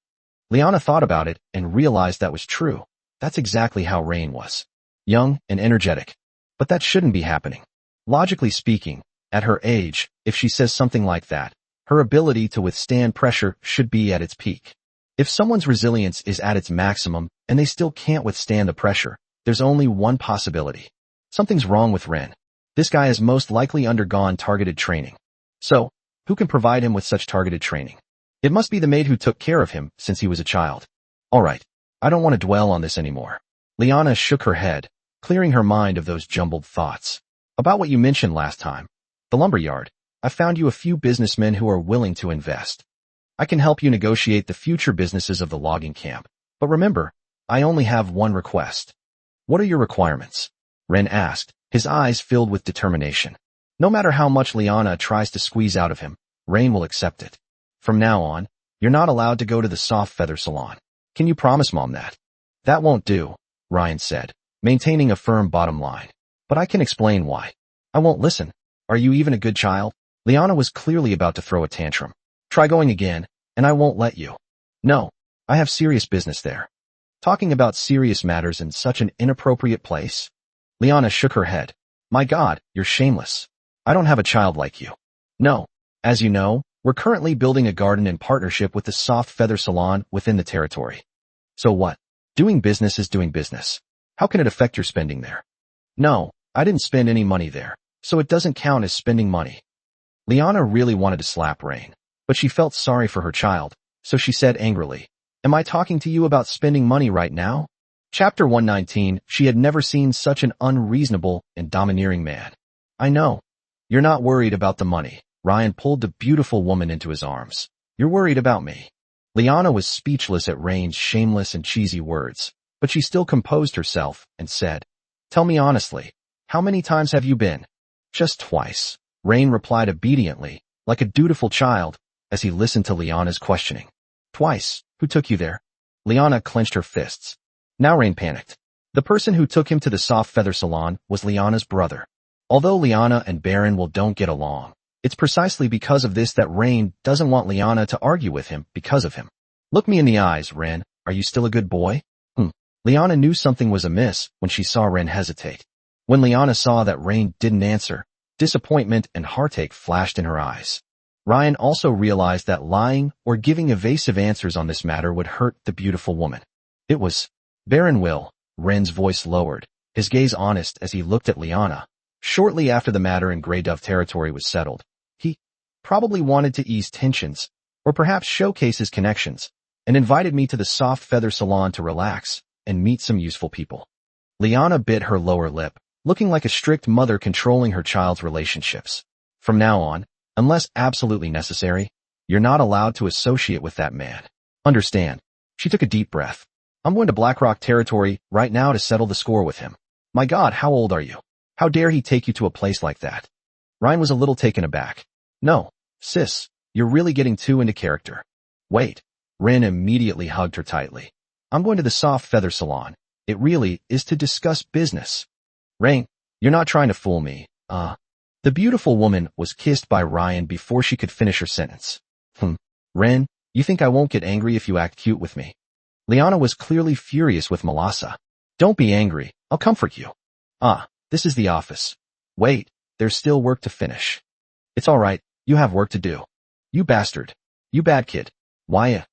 Liana thought about it and realized that was true. That's exactly how Rain was. Young and energetic. But that shouldn't be happening. Logically speaking, at her age, if she says something like that, her ability to withstand pressure should be at its peak. If someone's resilience is at its maximum and they still can't withstand the pressure, there's only one possibility. Something's wrong with Ren. This guy has most likely undergone targeted training. So, who can provide him with such targeted training? It must be the maid who took care of him since he was a child. Alright, I don't want to dwell on this anymore. Liana shook her head, clearing her mind of those jumbled thoughts. About what you mentioned last time. The lumberyard. I found you a few businessmen who are willing to invest. I can help you negotiate the future businesses of the logging camp. But remember, I only have one request. What are your requirements? Ren asked, his eyes filled with determination. No matter how much Liana tries to squeeze out of him, Rain will accept it. From now on, you're not allowed to go to the soft feather salon. Can you promise Mom that? That won't do, Ryan said, maintaining a firm bottom line. But I can explain why. I won't listen. Are you even a good child? Liana was clearly about to throw a tantrum. Try going again, and I won't let you. No, I have serious business there. Talking about serious matters in such an inappropriate place? Liana shook her head. My God, you're shameless. I don't have a child like you. No. As you know, we're currently building a garden in partnership with the Soft Feather Salon within the territory. So what? Doing business is doing business. How can it affect your spending there? No, I didn't spend any money there, so it doesn't count as spending money. Liana really wanted to slap Rain, but she felt sorry for her child, so she said angrily, Am I talking to you about spending money right now? Chapter 119, she had never seen such an unreasonable and domineering man. I know. You're not worried about the money. Ryan pulled the beautiful woman into his arms. You're worried about me. Liana was speechless at Rain's shameless and cheesy words, but she still composed herself and said, Tell me honestly, how many times have you been? Just twice. Rain replied obediently, like a dutiful child, as he listened to Liana's questioning. Twice. Who took you there? Liana clenched her fists. Now Rain panicked. The person who took him to the Soft Feather Salon was Liana's brother. Although Liana and Baron don't get along, it's precisely because of this that Rain doesn't want Liana to argue with him because of him. Look me in the eyes, Ren. Are you still a good boy? Liana knew something was amiss when she saw Ren hesitate. When Liana saw that Rain didn't answer, disappointment and heartache flashed in her eyes. Ryan also realized that lying or giving evasive answers on this matter would hurt the beautiful woman. It was Baron Will. Ren's voice lowered, his gaze honest as he looked at Liana. Shortly after the matter in Grey Dove territory was settled, he probably wanted to ease tensions, or perhaps showcase his connections, and invited me to the Soft Feather Salon to relax and meet some useful people. Liana bit her lower lip, looking like a strict mother controlling her child's relationships. From now on, unless absolutely necessary, you're not allowed to associate with that man. Understand? She took a deep breath. I'm going to Blackrock territory right now to settle the score with him. My God, how old are you? How dare he take you to a place like that? Ryan was a little taken aback. No, sis, you're really getting too into character. Wait. Ren immediately hugged her tightly. I'm going to the Soft Feather Salon. It really is to discuss business. Rain, you're not trying to fool me, The beautiful woman was kissed by Ryan before she could finish her sentence. Ren, you think I won't get angry if you act cute with me? Liana was clearly furious with Melassa. Don't be angry, I'll comfort you. This is the office. Wait, there's still work to finish. It's alright, you have work to do. You bastard. You bad kid. Why?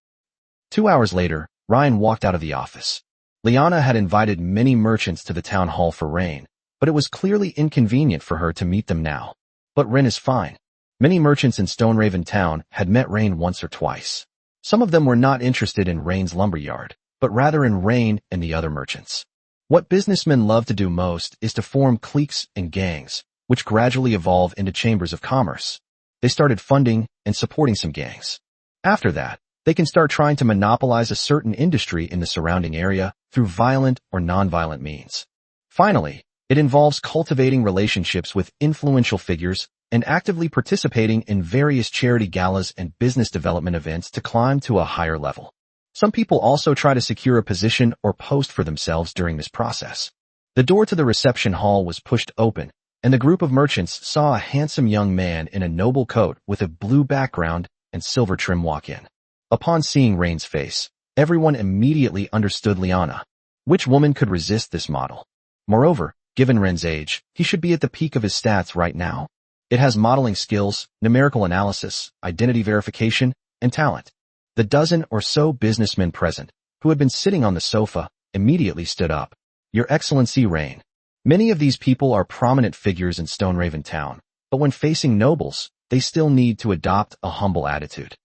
2 hours later, Ryan walked out of the office. Liana had invited many merchants to the town hall for Rain, but it was clearly inconvenient for her to meet them now. But Ren is fine. Many merchants in Stoneraven town had met Rain once or twice. Some of them were not interested in Rain's lumberyard, but rather in Rain and the other merchants. What businessmen love to do most is to form cliques and gangs, which gradually evolve into chambers of commerce. They started funding and supporting some gangs. After that, they can start trying to monopolize a certain industry in the surrounding area through violent or nonviolent means. Finally, it involves cultivating relationships with influential figures and actively participating in various charity galas and business development events to climb to a higher level. Some people also try to secure a position or post for themselves during this process. The door to the reception hall was pushed open, and the group of merchants saw a handsome young man in a noble coat with a blue background and silver trim walk in. Upon seeing Rain's face, everyone immediately understood Liana. Which woman could resist this model? Moreover, given Ren's age, he should be at the peak of his stats right now. It has modeling skills, numerical analysis, identity verification, and talent. The dozen or so businessmen present, who had been sitting on the sofa, immediately stood up. Your Excellency Rain. Many of these people are prominent figures in Stoneraven Town, but when facing nobles, they still need to adopt a humble attitude.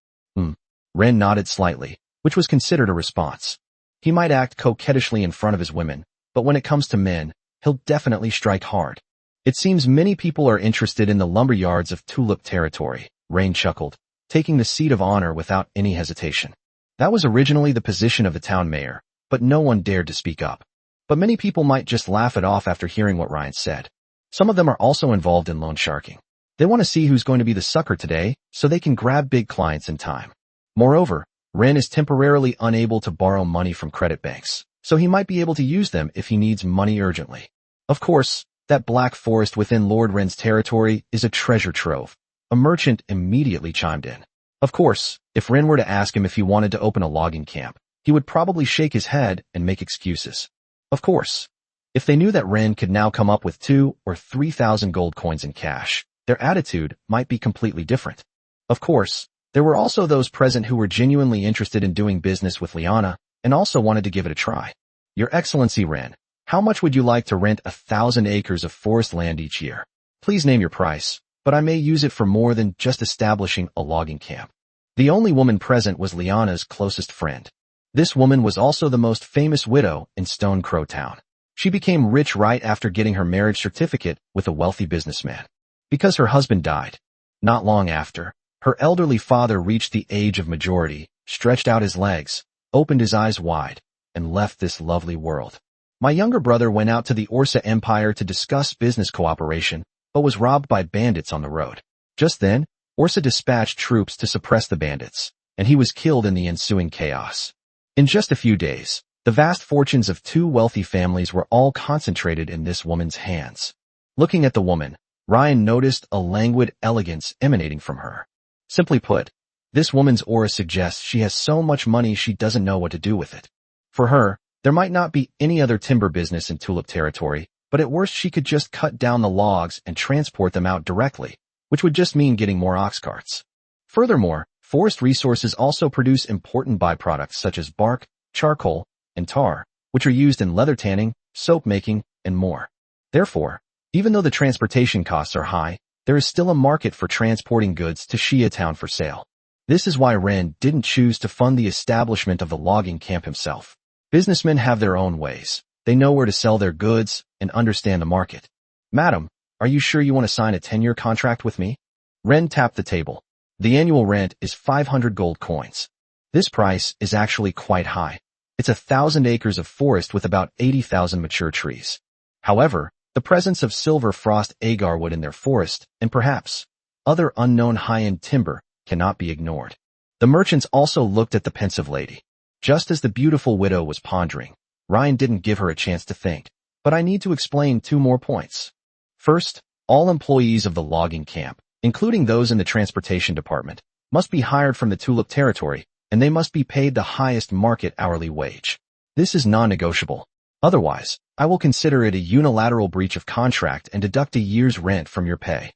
Ren nodded slightly, which was considered a response. He might act coquettishly in front of his women, but when it comes to men, he'll definitely strike hard. It seems many people are interested in the lumberyards of Tulip territory, Rain chuckled, taking the seat of honor without any hesitation. That was originally the position of the town mayor, but no one dared to speak up. But many people might just laugh it off after hearing what Ryan said. Some of them are also involved in loan sharking. They want to see who's going to be the sucker today, so they can grab big clients in time. Moreover, Ren is temporarily unable to borrow money from credit banks, so he might be able to use them if he needs money urgently. Of course, that black forest within Lord Ren's territory is a treasure trove. A merchant immediately chimed in. Of course, if Ren were to ask him if he wanted to open a logging camp, he would probably shake his head and make excuses. Of course, if they knew that Ren could now come up with 2,000 or 3,000 gold coins in cash, their attitude might be completely different. Of course, there were also those present who were genuinely interested in doing business with Liana and also wanted to give it a try. Your Excellency Ren, how much would you like to rent 1,000 acres of forest land each year? Please name your price, but I may use it for more than just establishing a logging camp. The only woman present was Liana's closest friend. This woman was also the most famous widow in Stone Crow Town. She became rich right after getting her marriage certificate with a wealthy businessman. Because her husband died. Not long after, her elderly father reached the age of majority, stretched out his legs, opened his eyes wide, and left this lovely world. My younger brother went out to the Orsa Empire to discuss business cooperation, but was robbed by bandits on the road. Just then, Orsa dispatched troops to suppress the bandits, and he was killed in the ensuing chaos. In just a few days, the vast fortunes of 2 wealthy families were all concentrated in this woman's hands. Looking at the woman, Ryan noticed a languid elegance emanating from her. Simply put, this woman's aura suggests she has so much money she doesn't know what to do with it. For her, there might not be any other timber business in Tulip territory, but at worst she could just cut down the logs and transport them out directly, which would just mean getting more ox carts. Furthermore, forest resources also produce important byproducts such as bark, charcoal, and tar, which are used in leather tanning, soap making, and more. Therefore, even though the transportation costs are high, there is still a market for transporting goods to Shia Town for sale. This is why Ren didn't choose to fund the establishment of the logging camp himself. Businessmen have their own ways. They know where to sell their goods and understand the market. Madam, are you sure you want to sign a 10-year contract with me? Ren tapped the table. The annual rent is 500 gold coins. This price is actually quite high. It's 1,000 acres of forest with about 80,000 mature trees. However, the presence of silver frost agarwood in their forest, and perhaps other unknown high-end timber, cannot be ignored. The merchants also looked at the pensive lady. Just as the beautiful widow was pondering, Ryan didn't give her a chance to think. But I need to explain 2 more points. First, all employees of the logging camp, including those in the transportation department, must be hired from the Tulip territory, and they must be paid the highest market hourly wage. This is non-negotiable. Otherwise, I will consider it a unilateral breach of contract and deduct a year's rent from your pay.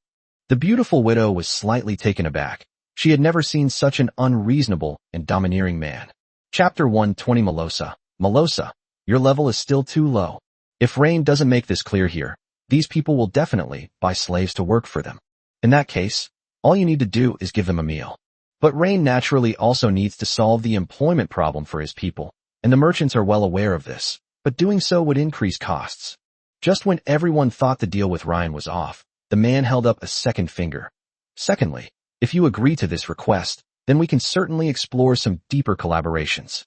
The beautiful widow was slightly taken aback. She had never seen such an unreasonable and domineering man. Chapter 120 Melosa. Melosa, your level is still too low. If Rain doesn't make this clear here, these people will definitely buy slaves to work for them. In that case, all you need to do is give them a meal. But Rain naturally also needs to solve the employment problem for his people, and the merchants are well aware of this, but doing so would increase costs. Just when everyone thought the deal with Ryan was off, the man held up a second finger. Secondly, if you agree to this request, then we can certainly explore some deeper collaborations.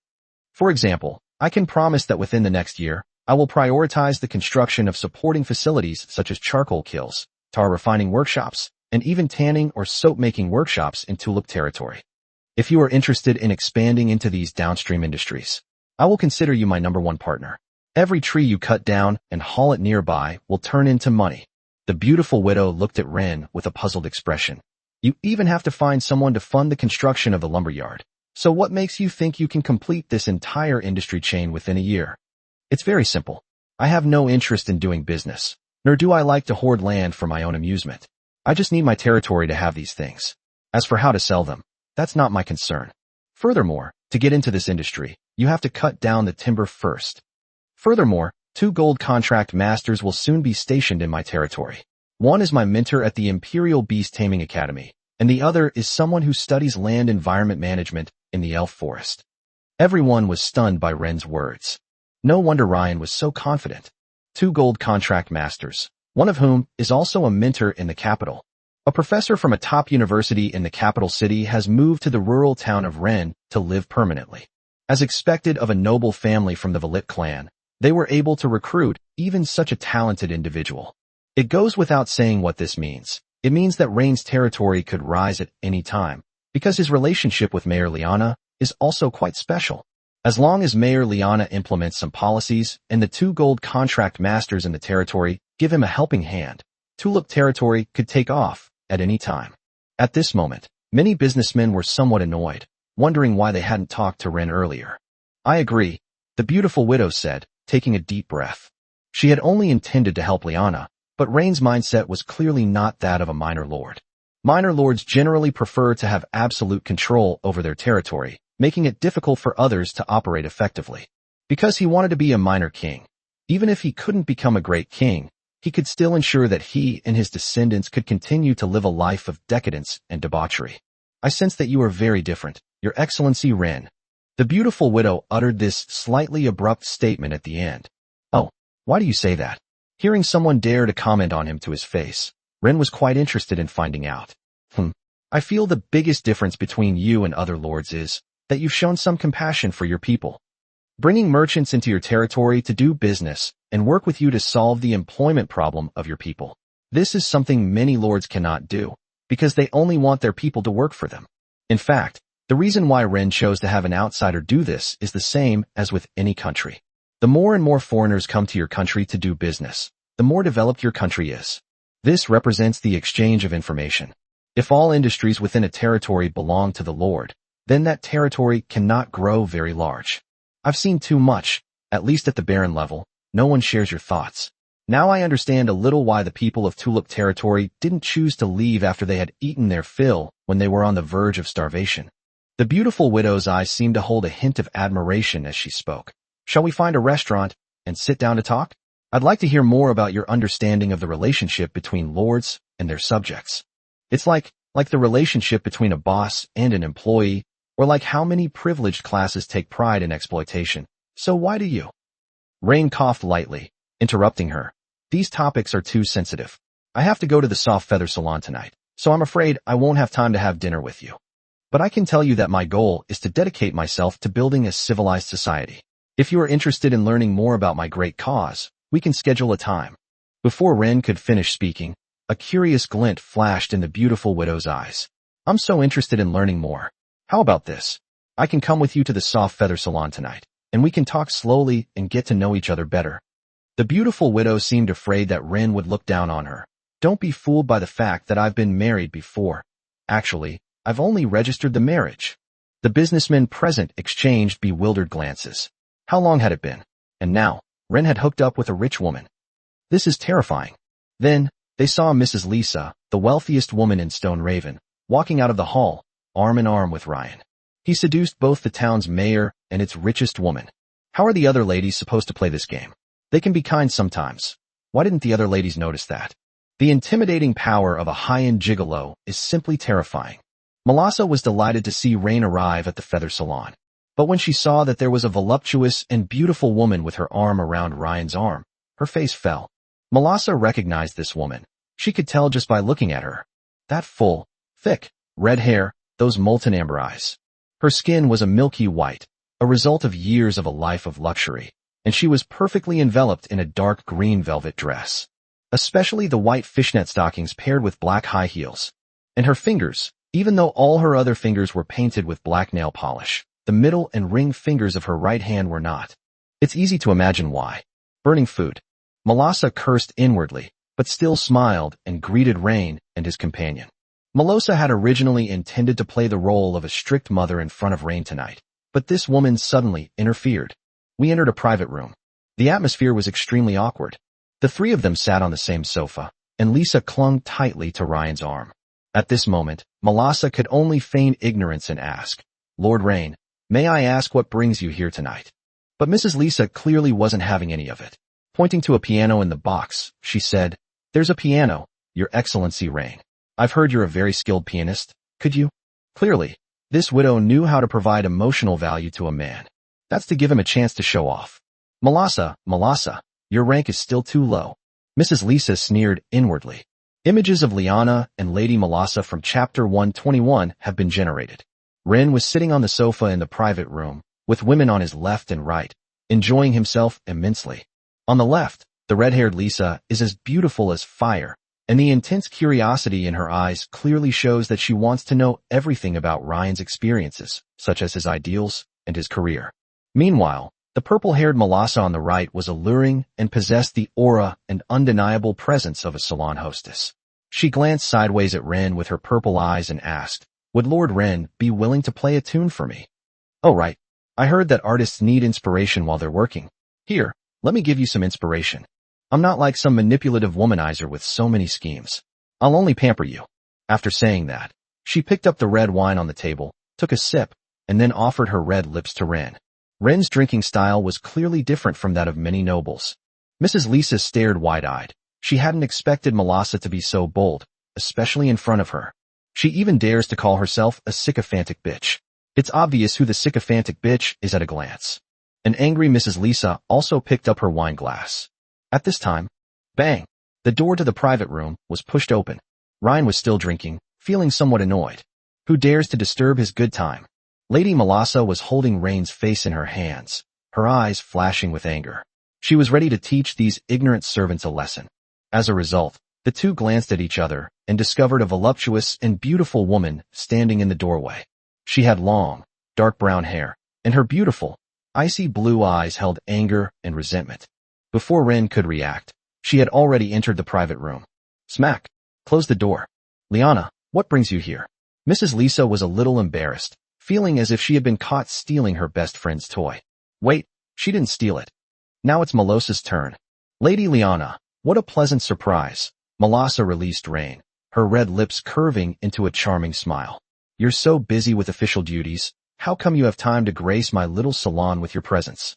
For example, I can promise that within the next year, I will prioritize the construction of supporting facilities such as charcoal kilns, tar refining workshops, and even tanning or soap-making workshops in Tulip territory. If you are interested in expanding into these downstream industries, I will consider you my #1 partner. Every tree you cut down and haul it nearby will turn into money. The beautiful widow looked at Ren with a puzzled expression. You even have to find someone to fund the construction of the lumberyard. So what makes you think you can complete this entire industry chain within a year? It's very simple. I have no interest in doing business, nor do I like to hoard land for my own amusement. I just need my territory to have these things. As for how to sell them, that's not my concern. Furthermore, to get into this industry, you have to cut down the timber first. Furthermore, 2 gold contract masters will soon be stationed in my territory. One is my mentor at the Imperial Beast Taming Academy, and the other is someone who studies land environment management in the Elf Forest. Everyone was stunned by Ren's words. No wonder Ryan was so confident. 2 gold contract masters, one of whom is also a mentor in the capital. A professor from a top university in the capital city has moved to the rural town of Ren to live permanently. As expected of a noble family from the Valit clan, they were able to recruit even such a talented individual. It goes without saying what this means. It means that Rain's territory could rise at any time, because his relationship with Mayor Liana is also quite special. As long as Mayor Liana implements some policies and the 2 gold contract masters in the territory give him a helping hand, Tulip territory could take off at any time. At this moment, many businessmen were somewhat annoyed, wondering why they hadn't talked to Ren earlier. I agree, the beautiful widow said, taking a deep breath. She had only intended to help Liana, but Rain's mindset was clearly not that of a minor lord. Minor lords generally prefer to have absolute control over their territory, making it difficult for others to operate effectively. Because he wanted to be a minor king. Even if he couldn't become a great king, he could still ensure that he and his descendants could continue to live a life of decadence and debauchery. I sense that you are very different, Your Excellency Ren. The beautiful widow uttered this slightly abrupt statement at the end. Oh, why do you say that? Hearing someone dare to comment on him to his face, Ren was quite interested in finding out. I feel the biggest difference between you and other lords is that you've shown some compassion for your people. Bringing merchants into your territory to do business and work with you to solve the employment problem of your people. This is something many lords cannot do, because they only want their people to work for them. In fact, the reason why Ren chose to have an outsider do this is the same as with any country. The more and more foreigners come to your country to do business, the more developed your country is. This represents the exchange of information. If all industries within a territory belong to the lord, then that territory cannot grow very large. I've seen too much, at least at the Baron level. No one shares your thoughts. Now I understand a little why the people of Tulip territory didn't choose to leave after they had eaten their fill when they were on the verge of starvation. The beautiful widow's eyes seemed to hold a hint of admiration as she spoke. Shall we find a restaurant and sit down to talk? I'd like to hear more about your understanding of the relationship between lords and their subjects. It's like the relationship between a boss and an employee, or like how many privileged classes take pride in exploitation. So why do you? Rain coughed lightly, interrupting her. These topics are too sensitive. I have to go to the soft feather salon tonight, so I'm afraid I won't have time to have dinner with you. But I can tell you that my goal is to dedicate myself to building a civilized society. If you are interested in learning more about my great cause, we can schedule a time. Before Ren could finish speaking, a curious glint flashed in the beautiful widow's eyes. I'm so interested in learning more. How about this? I can come with you to the soft feather salon tonight, and we can talk slowly and get to know each other better. The beautiful widow seemed afraid that Ren would look down on her. Don't be fooled by the fact that I've been married before. Actually, I've only registered the marriage. The businessmen present exchanged bewildered glances. How long had it been? And now, Ren had hooked up with a rich woman. This is terrifying. Then, they saw Mrs. Lisa, the wealthiest woman in Stone Raven, walking out of the hall, arm in arm with Ryan. He seduced both the town's mayor and its richest woman. How are the other ladies supposed to play this game? They can be kind sometimes. Why didn't the other ladies notice that? The intimidating power of a high-end gigolo is simply terrifying. Melissa was delighted to see Rain arrive at the feather salon. But when she saw that there was a voluptuous and beautiful woman with her arm around Ryan's arm, her face fell. Melissa recognized this woman. She could tell just by looking at her. That full, thick, red hair, those molten amber eyes. Her skin was a milky white, a result of years of a life of luxury, and she was perfectly enveloped in a dark green velvet dress. Especially the white fishnet stockings paired with black high heels. And her fingers, even though all her other fingers were painted with black nail polish, the middle and ring fingers of her right hand were not. It's easy to imagine why. Burning food. Melassa cursed inwardly, but still smiled and greeted Rain and his companion. Melissa had originally intended to play the role of a strict mother in front of Rain tonight, but this woman suddenly interfered. We entered a private room. The atmosphere was extremely awkward. The three of them sat on the same sofa, and Lisa clung tightly to Ryan's arm. At this moment, Melassa could only feign ignorance and ask, "Lord Rain, may I ask what brings you here tonight?" But Mrs. Lisa clearly wasn't having any of it. Pointing to a piano in the box, she said, "There's a piano, Your Excellency Rain. I've heard you're a very skilled pianist. Could you?" Clearly, this widow knew how to provide emotional value to a man. That's to give him a chance to show off. Melassa, your rank is still too low." Mrs. Lisa sneered inwardly. Images of Liana and Lady Melassa from Chapter 121 have been generated. Ren was sitting on the sofa in the private room, with women on his left and right, enjoying himself immensely. On the left, the red-haired Lisa is as beautiful as fire, and the intense curiosity in her eyes clearly shows that she wants to know everything about Ryan's experiences, such as his ideals and his career. Meanwhile, the purple-haired Melassa on the right was alluring and possessed the aura and undeniable presence of a salon hostess. She glanced sideways at Ren with her purple eyes and asked, "Would Lord Ren be willing to play a tune for me?" "Oh right. I heard that artists need inspiration while they're working. Here, let me give you some inspiration. I'm not like some manipulative womanizer with so many schemes. I'll only pamper you." After saying that, she picked up the red wine on the table, took a sip, and then offered her red lips to Ren. Ren's drinking style was clearly different from that of many nobles. Mrs. Lisa stared wide-eyed. She hadn't expected Melassa to be so bold, especially in front of her. She even dares to call herself a sycophantic bitch. It's obvious who the sycophantic bitch is at a glance. An angry Mrs. Lisa also picked up her wine glass. At this time, bang! The door to the private room was pushed open. Ryan was still drinking, feeling somewhat annoyed. Who dares to disturb his good time? Lady Melassa was holding Rain's face in her hands, her eyes flashing with anger. She was ready to teach these ignorant servants a lesson. As a result, the two glanced at each other and discovered a voluptuous and beautiful woman standing in the doorway. She had long, dark brown hair, and her beautiful, icy blue eyes held anger and resentment. Before Ren could react, she had already entered the private room. Smack! Close the door. "Liana, what brings you here?" Mrs. Lisa was a little embarrassed, feeling as if she had been caught stealing her best friend's toy. Wait, she didn't steal it. Now it's Melossa's turn. "Lady Liana, what a pleasant surprise." Melassa released Rain, her red lips curving into a charming smile. "You're so busy with official duties, how come you have time to grace my little salon with your presence?"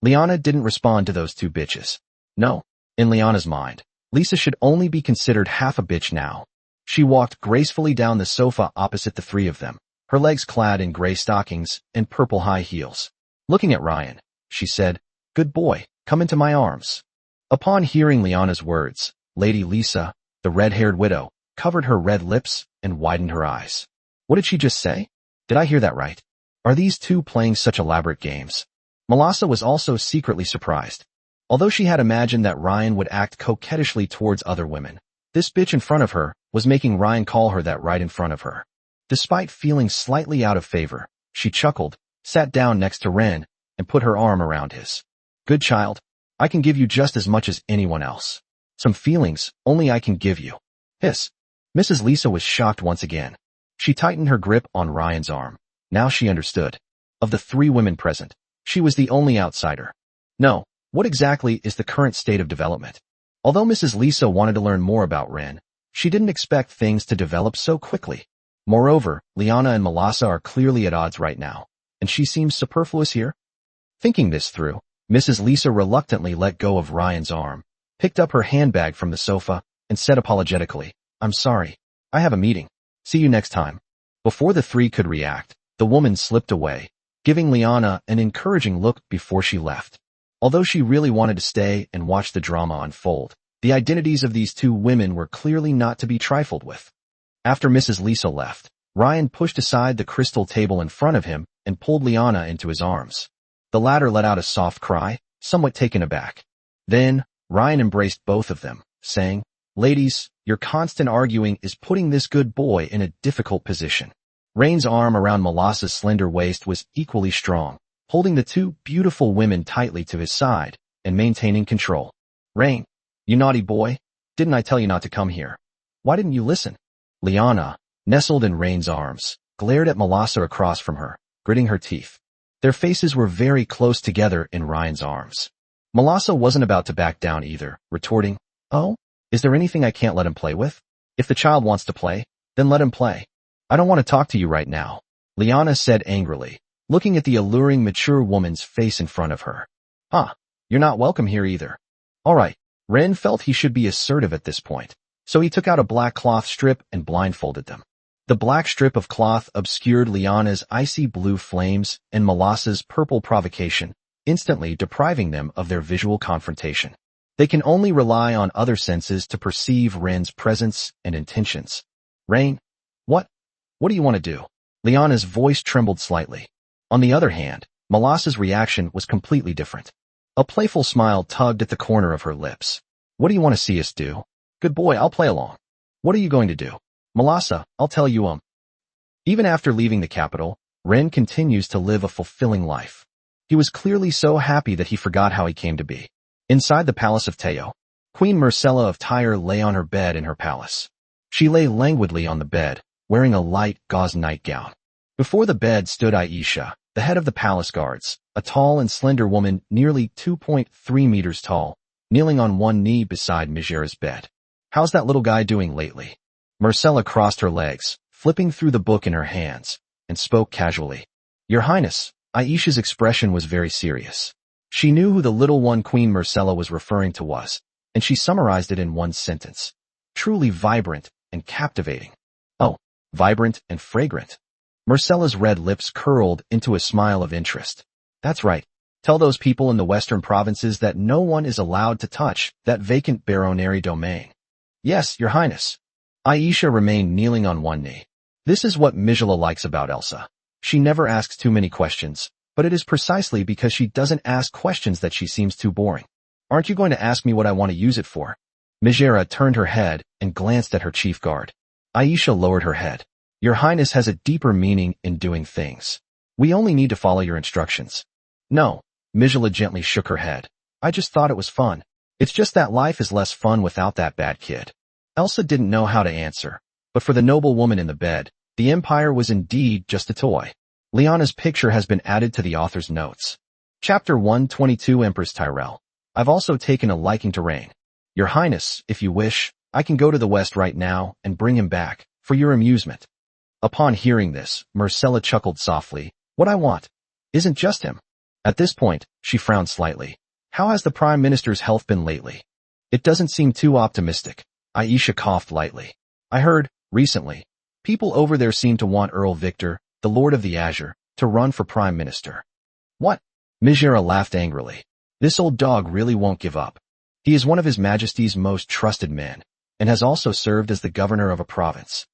Liana didn't respond to those two bitches. No, in Liana's mind, Lisa should only be considered half a bitch now. She walked gracefully down the sofa opposite the three of them, her legs clad in gray stockings and purple high heels. Looking at Ryan, she said, "Good boy, come into my arms." Upon hearing Liana's words, Lady Lisa, the red-haired widow, covered her red lips and widened her eyes. What did she just say? Did I hear that right? Are these two playing such elaborate games? Melassa was also secretly surprised. Although she had imagined that Ryan would act coquettishly towards other women, this bitch in front of her was making Ryan call her that right in front of her. Despite feeling slightly out of favor, she chuckled, sat down next to Ren, and put her arm around his. "Good child. I can give you just as much as anyone else. Some feelings only I can give you." Hiss. Mrs. Lisa was shocked once again. She tightened her grip on Ryan's arm. Now she understood. Of the three women present, she was the only outsider. No, what exactly is the current state of development? Although Mrs. Lisa wanted to learn more about Ren, she didn't expect things to develop so quickly. Moreover, Liana and Melassa are clearly at odds right now, and she seems superfluous here. Thinking this through, Mrs. Lisa reluctantly let go of Ryan's arm, picked up her handbag from the sofa, and said apologetically, "I'm sorry. I have a meeting. See you next time." Before the three could react, the woman slipped away, giving Liana an encouraging look before she left. Although she really wanted to stay and watch the drama unfold, the identities of these two women were clearly not to be trifled with. After Mrs. Lisa left, Ryan pushed aside the crystal table in front of him and pulled Liana into his arms. The latter let out a soft cry, somewhat taken aback. Then, Ryan embraced both of them, saying, "Ladies, your constant arguing is putting this good boy in a difficult position." Rain's arm around Melassa's slender waist was equally strong, holding the two beautiful women tightly to his side and maintaining control. Rain, you naughty boy, didn't I tell you not to come here? Why didn't you listen? Liana, nestled in Rain's arms, glared at Melassa across from her, gritting her teeth. Their faces were very close together in Ryan's arms. Melassa wasn't about to back down either, retorting, "Oh, is there anything I can't let him play with? If the child wants to play, then let him play. I don't want to talk to you right now," Liana said angrily, looking at the alluring mature woman's face in front of her. "Huh, you're not welcome here either." All right, Ren felt he should be assertive at this point, so he took out a black cloth strip and blindfolded them. The black strip of cloth obscured Liana's icy blue flames and Melassa's purple provocation, instantly depriving them of their visual confrontation. They can only rely on other senses to perceive Ren's presence and intentions. "Rain, what do you want to do?" Liana's voice trembled slightly. On the other hand, Melassa's reaction was completely different. A playful smile tugged at the corner of her lips. "What do you want to see us do?" "Good boy, I'll play along." "What are you going to do?" "Melassa, I'll tell you. Even after leaving the capital, Ren continues to live a fulfilling life. He was clearly so happy that he forgot how he came to be. Inside the palace of Teo, Queen Marcella of Tyre lay on her bed in her palace. She lay languidly on the bed, wearing a light gauze nightgown. Before the bed stood Aisha, the head of the palace guards, a tall and slender woman nearly 2.3 meters tall, kneeling on one knee beside Megera's bed. "How's that little guy doing lately?" Marcella crossed her legs, flipping through the book in her hands, and spoke casually. "Your Highness." Aisha's expression was very serious. She knew who the little one Queen Marcella was referring to was, and she summarized it in one sentence. Truly vibrant and captivating. Oh, vibrant and fragrant. Marcella's red lips curled into a smile of interest. "That's right. Tell those people in the western provinces that no one is allowed to touch that vacant baronary domain." "Yes, Your Highness." Aisha remained kneeling on one knee. This is what Mijala likes about Elsa. She never asks too many questions, but it is precisely because she doesn't ask questions that she seems too boring. "Aren't you going to ask me what I want to use it for?" Megera turned her head and glanced at her chief guard. Aisha lowered her head. "Your Highness has a deeper meaning in doing things. We only need to follow your instructions." "No," Mijala gently shook her head. "I just thought it was fun. It's just that life is less fun without that bad kid." Elsa didn't know how to answer, but for the noble woman in the bed, the Empire was indeed just a toy. Liana's picture has been added to the author's notes. Chapter 122 Empress Tyrell. I've also taken a liking to Rain. Your Highness, if you wish, I can go to the west right now and bring him back, for your amusement. Upon hearing this, Marcella chuckled softly. What I want isn't just him. At this point, she frowned slightly. How has the Prime Minister's health been lately? It doesn't seem too optimistic. Aisha coughed lightly. I heard, recently, people over there seem to want Earl Victor, the Lord of the Azure, to run for Prime Minister. What? Megera laughed angrily. This old dog really won't give up. He is one of His Majesty's most trusted men, and has also served as the governor of a province.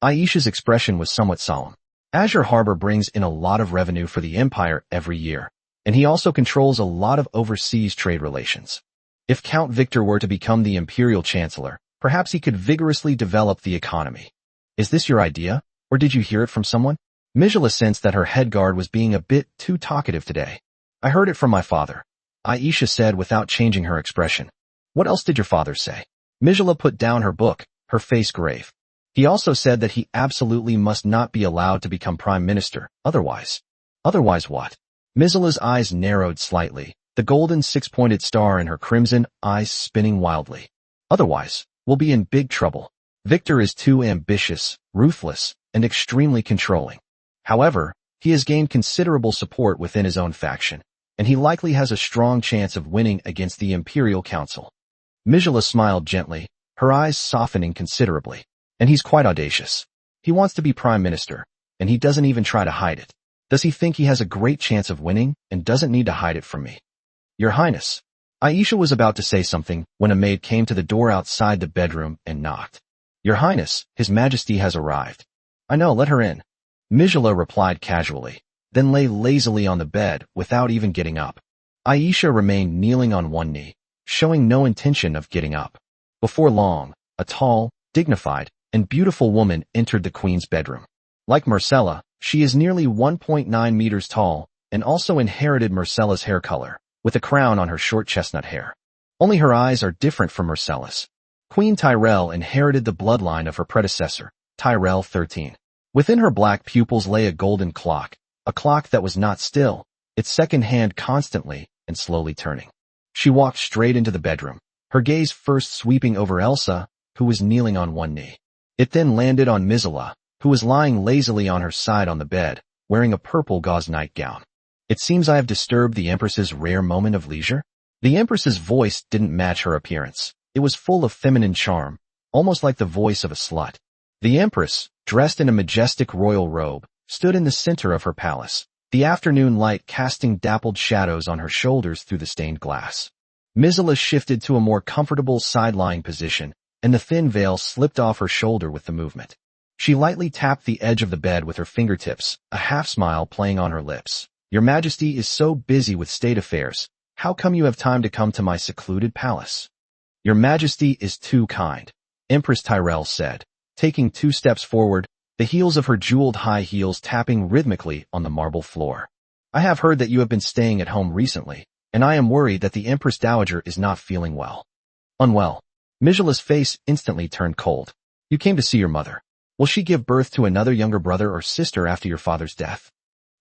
Aisha's expression was somewhat solemn. Azure Harbor brings in a lot of revenue for the Empire every year, and he also controls a lot of overseas trade relations. If Count Victor were to become the Imperial Chancellor, perhaps he could vigorously develop the economy. Is this your idea, or did you hear it from someone? Mijala sensed that her head guard was being a bit too talkative today. I heard it from my father, Aisha said without changing her expression. What else did your father say? Mijala put down her book, her face grave. He also said that he absolutely must not be allowed to become Prime Minister, otherwise. Otherwise what? Mijala's eyes narrowed slightly, the golden six-pointed star in her crimson eyes spinning wildly. Otherwise, we'll be in big trouble. Victor is too ambitious, ruthless, and extremely controlling. However, he has gained considerable support within his own faction, and he likely has a strong chance of winning against the Imperial Council. Mijala smiled gently, her eyes softening considerably. And he's quite audacious. He wants to be Prime Minister, and he doesn't even try to hide it. Does he think he has a great chance of winning and doesn't need to hide it from me? Your Highness. Aisha was about to say something when a maid came to the door outside the bedroom and knocked. Your Highness, His Majesty has arrived. I know, let her in. Mijala replied casually, then lay lazily on the bed without even getting up. Aisha remained kneeling on one knee, showing no intention of getting up. Before long, a tall, dignified, and beautiful woman entered the queen's bedroom. Like Marcella, she is nearly 1.9 meters tall and also inherited Myrcella's hair color, with a crown on her short chestnut hair. Only her eyes are different from Myrcella's. Queen Tyrell inherited the bloodline of her predecessor, Tyrell XIII. Within her black pupils lay a golden clock, a clock that was not still, its second hand constantly and slowly turning. She walked straight into the bedroom, her gaze first sweeping over Elsa, who was kneeling on one knee. It then landed on Mizela, who was lying lazily on her side on the bed, wearing a purple gauze nightgown. It seems I have disturbed the Empress's rare moment of leisure. The Empress's voice didn't match her appearance. It was full of feminine charm, almost like the voice of a slut. The Empress, dressed in a majestic royal robe, stood in the center of her palace, the afternoon light casting dappled shadows on her shoulders through the stained glass. Mizela shifted to a more comfortable side-lying position, and the thin veil slipped off her shoulder with the movement. She lightly tapped the edge of the bed with her fingertips, a half-smile playing on her lips. Your Majesty is so busy with state affairs. How come you have time to come to my secluded palace? Your Majesty is too kind, Empress Tyrell said, taking 2 steps forward, the heels of her jeweled high heels tapping rhythmically on the marble floor. I have heard that you have been staying at home recently, and I am worried that the Empress Dowager is not feeling well. Unwell. Mizela's face instantly turned cold. You came to see your mother. Will she give birth to another younger brother or sister after your father's death?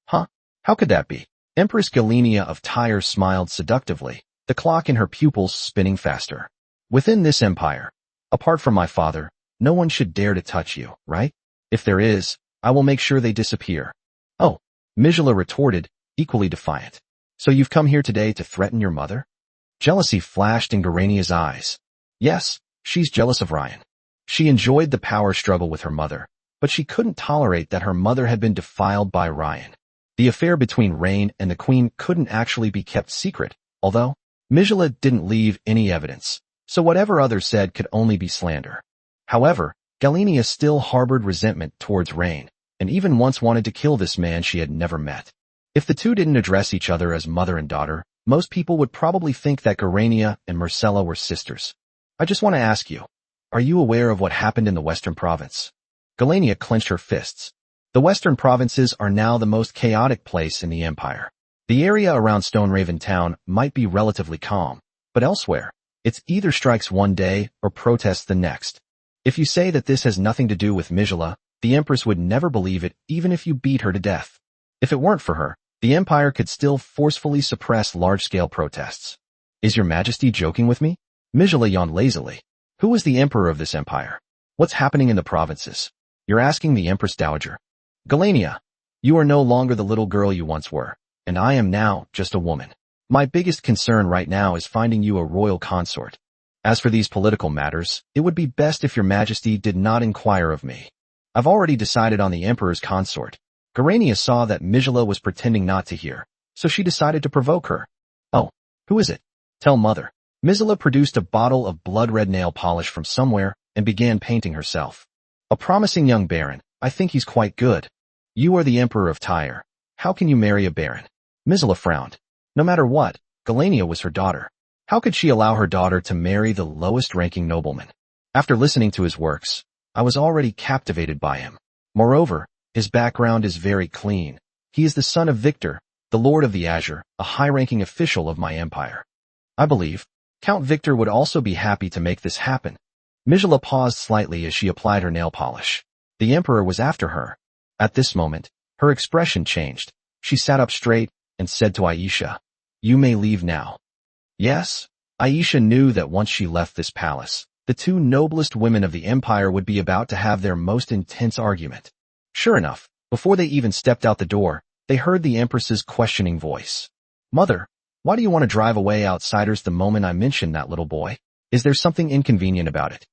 Huh? How could that be? Empress Galenia of Tyre smiled seductively, the clock in her pupils spinning faster. Within this empire, apart from my father, no one should dare to touch you, right? If there is, I will make sure they disappear. Oh, Mizela retorted, equally defiant. So you've come here today to threaten your mother? Jealousy flashed in Garania's eyes. Yes, she's jealous of Ryan. She enjoyed the power struggle with her mother, but she couldn't tolerate that her mother had been defiled by Ryan. The affair between Rain and the Queen couldn't actually be kept secret, although Mizela didn't leave any evidence, so whatever others said could only be slander. However, Galenia still harbored resentment towards Rain, and even once wanted to kill this man she had never met. If the two didn't address each other as mother and daughter, most people would probably think that Garania and Myrcella were sisters. I just want to ask you, are you aware of what happened in the Western Province? Galenia clenched her fists. The Western Provinces are now the most chaotic place in the Empire. The area around Stoneraven Town might be relatively calm, but elsewhere, it's either strikes one day or protests the next. If you say that this has nothing to do with Mizela, the Empress would never believe it even if you beat her to death. If it weren't for her, the Empire could still forcefully suppress large-scale protests. Is your Majesty joking with me? Mizela yawned lazily. Who is the Emperor of this empire? What's happening in the provinces? You're asking the Empress Dowager. Galenia, you are no longer the little girl you once were, and I am now just a woman. My biggest concern right now is finding you a royal consort. As for these political matters, it would be best if your Majesty did not inquire of me. I've already decided on the Emperor's consort. Garania saw that Mizela was pretending not to hear, so she decided to provoke her. Oh, who is it? Tell mother. Mizela produced a bottle of blood-red nail polish from somewhere and began painting herself. A promising young baron. I think he's quite good. You are the Emperor of Tyre. How can you marry a baron? Mizela frowned. No matter what, Galenia was her daughter. How could she allow her daughter to marry the lowest-ranking nobleman? After listening to his works, I was already captivated by him. Moreover, his background is very clean. He is the son of Victor, the Lord of the Azure, a high-ranking official of my empire. I believe Count Victor would also be happy to make this happen. Mizela paused slightly as she applied her nail polish. The Emperor was after her. At this moment, her expression changed. She sat up straight and said to Aisha, "You may leave now." Yes, Aisha knew that once she left this palace, the two noblest women of the empire would be about to have their most intense argument. Sure enough, before they even stepped out the door, they heard the Empress's questioning voice. "Mother, why do you want to drive away outsiders the moment I mention that little boy? Is there something inconvenient about it?"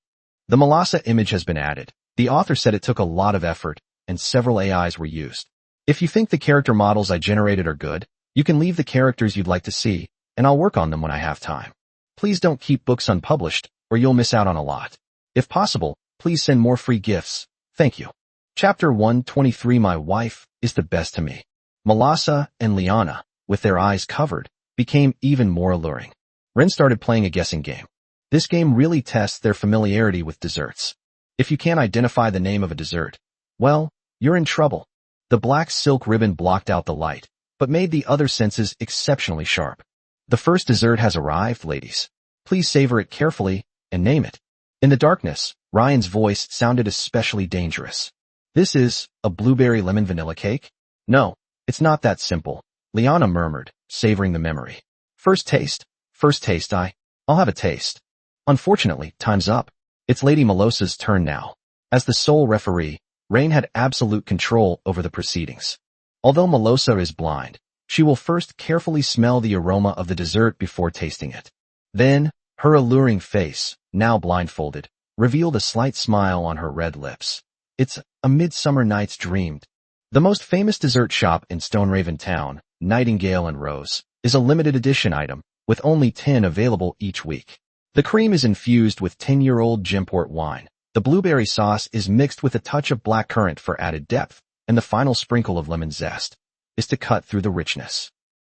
The Melassa image has been added. The author said it took a lot of effort, and several AIs were used. If you think the character models I generated are good, you can leave the characters you'd like to see, and I'll work on them when I have time. Please don't keep books unpublished, or you'll miss out on a lot. If possible, please send more free gifts. Thank you. Chapter 123 My wife is the best to me. Melassa and Liana, with their eyes covered, became even more alluring. Ren started playing a guessing game. This game really tests their familiarity with desserts. If you can't identify the name of a dessert, well, you're in trouble. The black silk ribbon blocked out the light, but made the other senses exceptionally sharp. The first dessert has arrived, ladies. Please savor it carefully and name it. In the darkness, Ryan's voice sounded especially dangerous. This is a blueberry lemon vanilla cake? No, it's not that simple, Liana murmured, savoring the memory. First taste, I'll have a taste. Unfortunately, time's up. It's Lady Melosa's turn now. As the sole referee, Rain had absolute control over the proceedings. Although Melosa is blind, she will first carefully smell the aroma of the dessert before tasting it. Then, her alluring face, now blindfolded, revealed a slight smile on her red lips. It's a Midsummer Night's Dream. The most famous dessert shop in Stoneraven Town, Nightingale and Rose, is a limited edition item, with only 10 available each week. The cream is infused with 10-year-old Gemport wine. The blueberry sauce is mixed with a touch of blackcurrant for added depth, and the final sprinkle of lemon zest is to cut through the richness.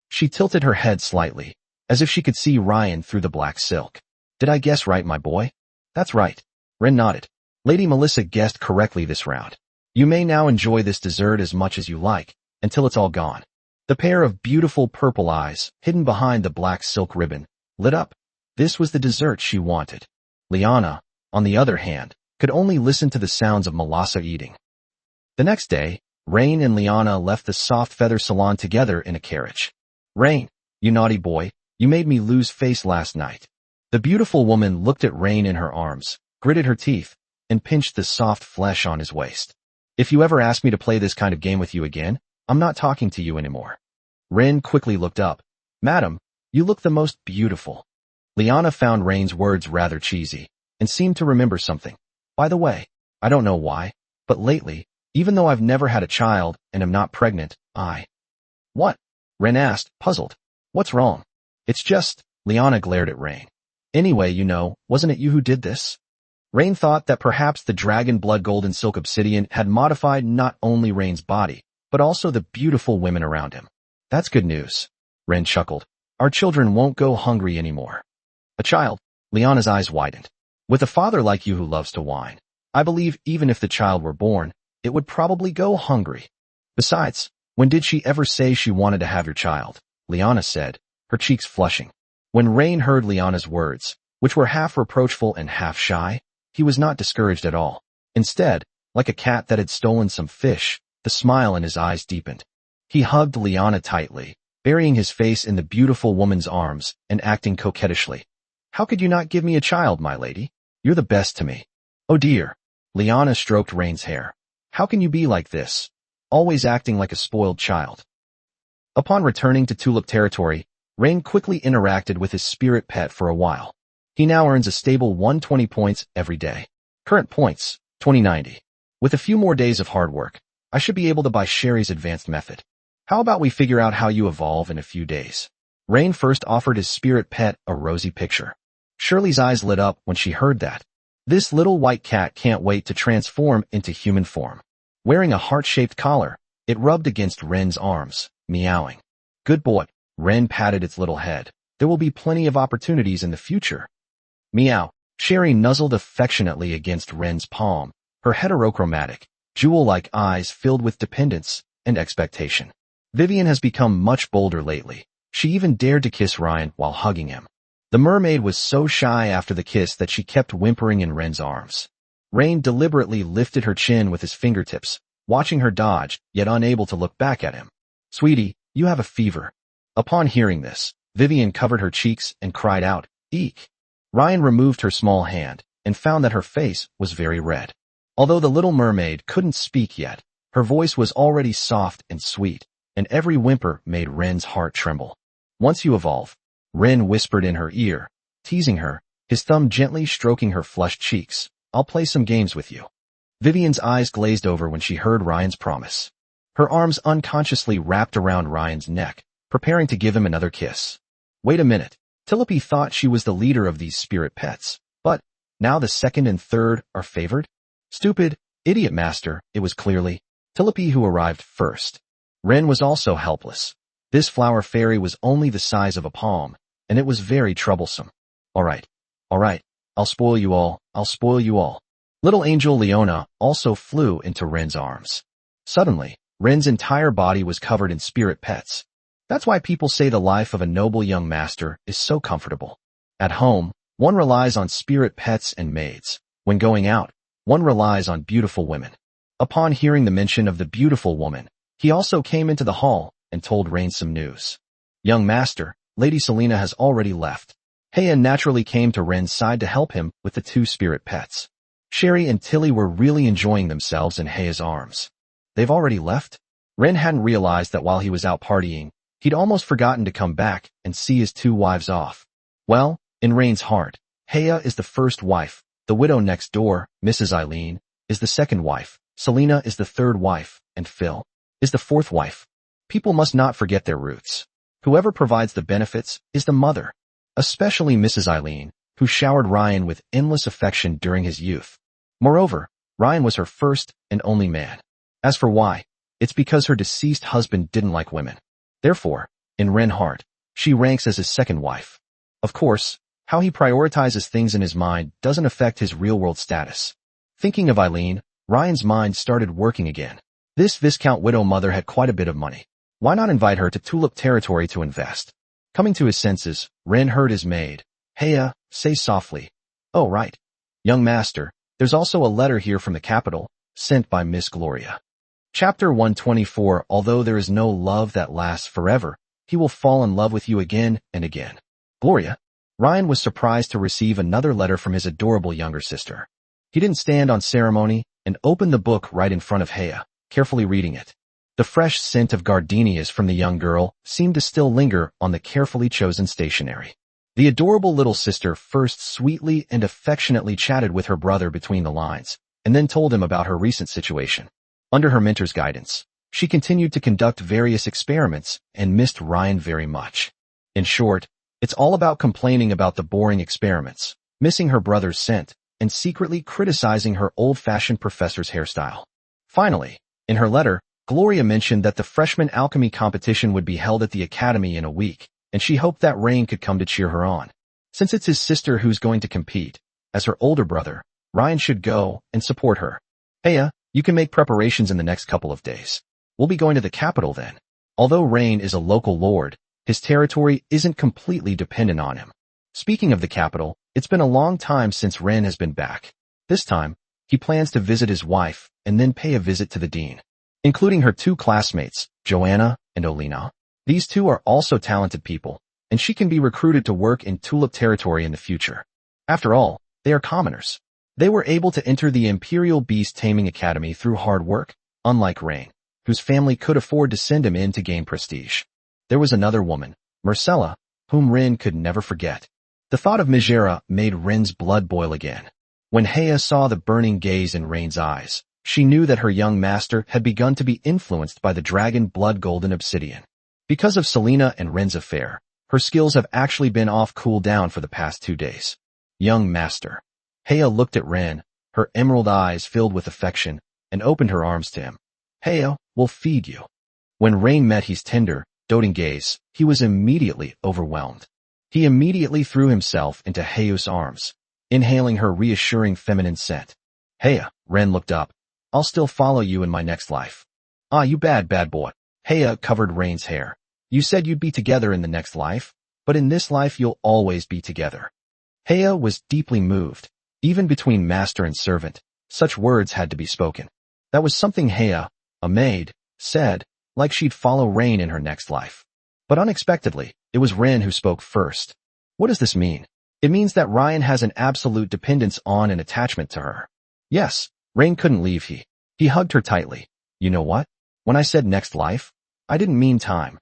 She tilted her head slightly, as if she could see Ryan through the black silk. Did I guess right, my boy? That's right. Ren nodded. Lady Melissa guessed correctly this round. You may now enjoy this dessert as much as you like, until it's all gone. The pair of beautiful purple eyes, hidden behind the black silk ribbon, lit up. This was the dessert she wanted. Liana, on the other hand, could only listen to the sounds of Melissa eating. The next day, Rain and Liana left the soft feather salon together in a carriage. Rain, you naughty boy, you made me lose face last night. The beautiful woman looked at Rain in her arms, gritted her teeth, and pinched the soft flesh on his waist. If you ever ask me to play this kind of game with you again, I'm not talking to you anymore. Ren quickly looked up. Madam, you look the most beautiful. Liana found Rain's words rather cheesy, and seemed to remember something. By the way, I don't know why, but lately, even though I've never had a child and am not pregnant, What? Ren asked, puzzled. What's wrong? It's just, Liana glared at Rain. Anyway, wasn't it you who did this? Rain thought that perhaps the dragon blood golden silk obsidian had modified not only Rain's body, but also the beautiful women around him. That's good news. Ren chuckled. Our children won't go hungry anymore. A child? Liana's eyes widened. With a father like you who loves to whine, I believe even if the child were born, it would probably go hungry. Besides, when did she ever say she wanted to have your child? Liana said, her cheeks flushing. When Rain heard Liana's words, which were half reproachful and half shy, he was not discouraged at all. Instead, like a cat that had stolen some fish, the smile in his eyes deepened. He hugged Liana tightly, burying his face in the beautiful woman's arms and acting coquettishly. How could you not give me a child, my lady? You're the best to me. Oh dear. Liana stroked Rain's hair. How can you be like this? Always acting like a spoiled child. Upon returning to Tulip territory, Rain quickly interacted with his spirit pet for a while. He now earns a stable 120 points every day. Current points, 2090. With a few more days of hard work, I should be able to buy Sherry's advanced method. How about we figure out how you evolve in a few days? Rain first offered his spirit pet a rosy picture. Shirley's eyes lit up when she heard that. This little white cat can't wait to transform into human form. Wearing a heart-shaped collar, it rubbed against Ren's arms, meowing. Good boy. Ren patted its little head. There will be plenty of opportunities in the future. Meow. Sherry nuzzled affectionately against Ren's palm, her heterochromatic, jewel-like eyes filled with dependence and expectation. Vivian has become much bolder lately. She even dared to kiss Ryan while hugging him. The mermaid was so shy after the kiss that she kept whimpering in Ren's arms. Rain deliberately lifted her chin with his fingertips, watching her dodge, yet unable to look back at him. Sweetie, you have a fever. Upon hearing this, Vivian covered her cheeks and cried out, Eek! Ryan removed her small hand and found that her face was very red. Although the little mermaid couldn't speak yet, her voice was already soft and sweet, and every whimper made Ren's heart tremble. Once you evolve, Ren whispered in her ear, teasing her, his thumb gently stroking her flushed cheeks. I'll play some games with you. Vivian's eyes glazed over when she heard Ryan's promise. Her arms unconsciously wrapped around Ryan's neck, preparing to give him another kiss. Wait a minute. Tilipy thought she was the leader of these spirit pets, but now the second and third are favored? Stupid, idiot master, it was clearly Tilipy who arrived first. Ren was also helpless. This flower fairy was only the size of a palm, and it was very troublesome. All right. I'll spoil you all. Little angel Leona also flew into Ren's arms. Suddenly, Ren's entire body was covered in spirit pets, That's why people say the life of a noble young master is so comfortable. At home, one relies on spirit pets and maids. When going out, one relies on beautiful women. Upon hearing the mention of the beautiful woman, he also came into the hall and told Rain some news. Young master, Lady Selena has already left. Heya naturally came to Ren's side to help him with the two spirit pets. Sherry and Tilly were really enjoying themselves in Heya's arms. They've already left? Ren hadn't realized that while he was out partying, he'd almost forgotten to come back and see his two wives off. Well, in Rain's heart, Heya is the first wife, the widow next door, Mrs. Eileen, is the second wife, Selena is the third wife, and Phil is the fourth wife. People must not forget their roots. Whoever provides the benefits is the mother, especially Mrs. Eileen, who showered Ryan with endless affection during his youth. Moreover, Ryan was her first and only man. As for why, it's because her deceased husband didn't like women. Therefore, in Ren's heart, she ranks as his second wife. Of course, how he prioritizes things in his mind doesn't affect his real-world status. Thinking of Eileen, Ryan's mind started working again. This Viscount widow mother had quite a bit of money. Why not invite her to Tulip territory to invest? Coming to his senses, Ren heard his maid, Heya, say softly, "Oh right. Young master, there's also a letter here from the capital, sent by Miss Gloria." Chapter 124. Although there is no love that lasts forever, he will fall in love with you again and again. Gloria? Ryan was surprised to receive another letter from his adorable younger sister. He didn't stand on ceremony and opened the book right in front of Heya, carefully reading it. The fresh scent of gardenias from the young girl seemed to still linger on the carefully chosen stationery. The adorable little sister first sweetly and affectionately chatted with her brother between the lines, and then told him about her recent situation. Under her mentor's guidance, she continued to conduct various experiments and missed Ryan very much. In short, it's all about complaining about the boring experiments, missing her brother's scent, and secretly criticizing her old-fashioned professor's hairstyle. Finally, in her letter, Gloria mentioned that the freshman alchemy competition would be held at the academy in a week, and she hoped that Rain could come to cheer her on. Since it's his sister who's going to compete, as her older brother, Ryan should go and support her. Heya, you can make preparations in the next couple of days. We'll be going to the capital then. Although Rain is a local lord, his territory isn't completely dependent on him. Speaking of the capital, it's been a long time since Ren has been back. This time, he plans to visit his wife and then pay a visit to the dean, including her two classmates, Joanna and Olina. These two are also talented people, and she can be recruited to work in Tulip territory in the future. After all, they are commoners. They were able to enter the Imperial Beast Taming Academy through hard work, unlike Rain, whose family could afford to send him in to gain prestige. There was another woman, Marcella, whom Ren could never forget. The thought of Megera made Ren's blood boil again. When Heya saw the burning gaze in Rain's eyes, she knew that her young master had begun to be influenced by the dragon blood golden obsidian. Because of Selena and Ren's affair, her skills have actually been off cool down for the past 2 days. Young master. Heya looked at Ren, her emerald eyes filled with affection, and opened her arms to him. Heya, we'll feed you. When Rain met his tender, doting gaze, he was immediately overwhelmed. He immediately threw himself into Heya's arms, inhaling her reassuring feminine scent. Heya, Ren looked up. I'll still follow you in my next life. Ah, you bad boy. Heya covered Rain's hair. You said you'd be together in the next life, but in this life you'll always be together. Heya was deeply moved. Even between master and servant, such words had to be spoken. That was something Heya, a maid, said, like she'd follow Rain in her next life. But unexpectedly, it was Ren who spoke first. What does this mean? It means that Ryan has an absolute dependence on and attachment to her. Yes, Rain couldn't leave He hugged her tightly. You know what? When I said next life, I didn't mean time.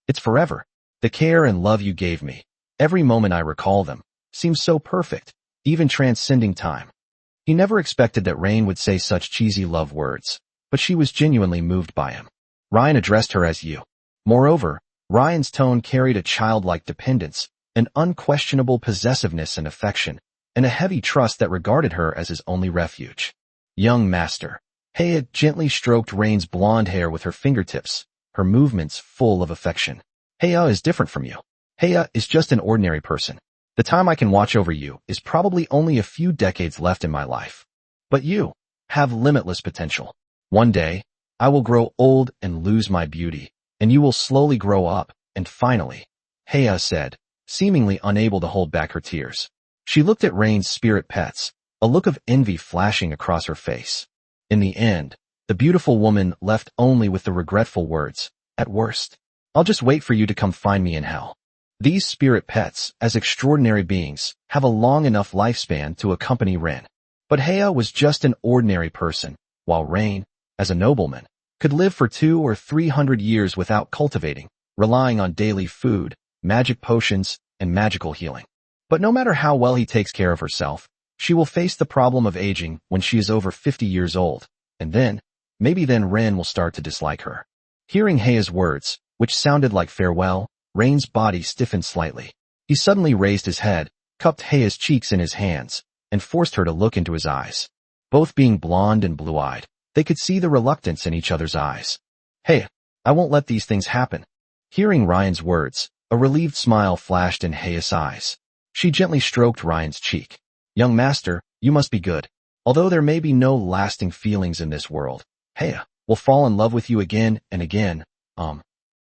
It's forever. The care and love you gave me, every moment I recall them, seems so perfect, even transcending time. He never expected that Rain would say such cheesy love words, but she was genuinely moved by him. Ryan addressed her as you. Moreover, Ryan's tone carried a childlike dependence, an unquestionable possessiveness and affection, and a heavy trust that regarded her as his only refuge. Young master. Heya gently stroked Rain's blonde hair with her fingertips, her movements full of affection. Heya is different from you. Heya is just an ordinary person. The time I can watch over you is probably only a few decades left in my life. But you have limitless potential. One day, I will grow old and lose my beauty, and you will slowly grow up, And finally, Hea said, seemingly unable to hold back her tears. She looked at Rain's spirit pets, a look of envy flashing across her face. In the end, the beautiful woman left only with the regretful words, "At worst, I'll just wait for you to come find me in hell." These spirit pets, as extraordinary beings, have a long enough lifespan to accompany Ren. But Hea was just an ordinary person, while Rain, as a nobleman, could live for 200 or 300 years without cultivating, relying on daily food, magic potions, and magical healing. But no matter how well he takes care of herself, she will face the problem of aging when she is over 50 years old, and then, maybe then Ren will start to dislike her. Hearing Hea's words, which sounded like farewell, Rain's body stiffened slightly. He suddenly raised his head, cupped Hea's cheeks in his hands, and forced her to look into his eyes. Both being blonde and blue-eyed, they could see the reluctance in each other's eyes. "Hey, I won't let these things happen." Hearing Ryan's words, a relieved smile flashed in Hea's eyes. She gently stroked Ryan's cheek. "Young master, you must be good. Although there may be no lasting feelings in this world, Hea will fall in love with you again and again,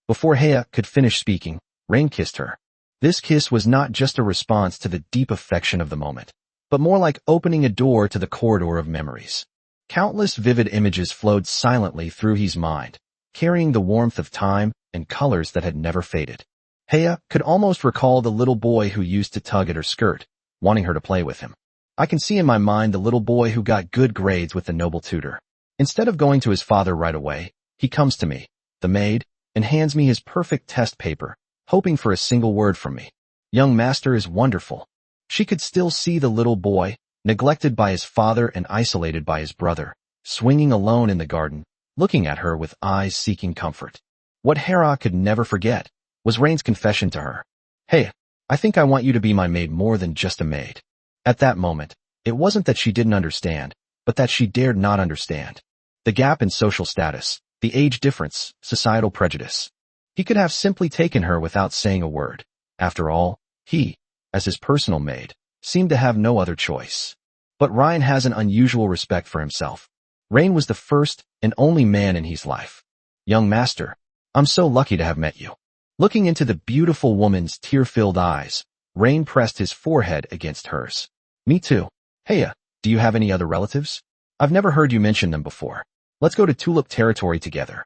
Before Hea could finish speaking, Rain kissed her. This kiss was not just a response to the deep affection of the moment, but more like opening a door to the corridor of memories. Countless vivid images flowed silently through his mind, carrying the warmth of time and colors that had never faded. Hea could almost recall the little boy who used to tug at her skirt, wanting her to play with him. I can see in my mind the little boy who got good grades with the noble tutor. Instead of going to his father right away, he comes to me, the maid, and hands me his perfect test paper, hoping for a single word from me. Young master is wonderful. She could still see the little boy, neglected by his father and isolated by his brother, swinging alone in the garden, looking at her with eyes seeking comfort. What Hera could never forget was Rain's confession to her. "Hey, I think I want you to be my maid more than just a maid." At that moment, it wasn't that she didn't understand, but that she dared not understand. The gap in social status, the age difference, societal prejudice. He could have simply taken her without saying a word. After all, he, as his personal maid, seemed to have no other choice. But Ryan has an unusual respect for himself. Rain was the first and only man in his life. "Young master, I'm so lucky to have met you." Looking into the beautiful woman's tear-filled eyes, Rain pressed his forehead against hers. "Me too. Hea, do you have any other relatives? I've never heard you mention them before. Let's go to Tulip territory together."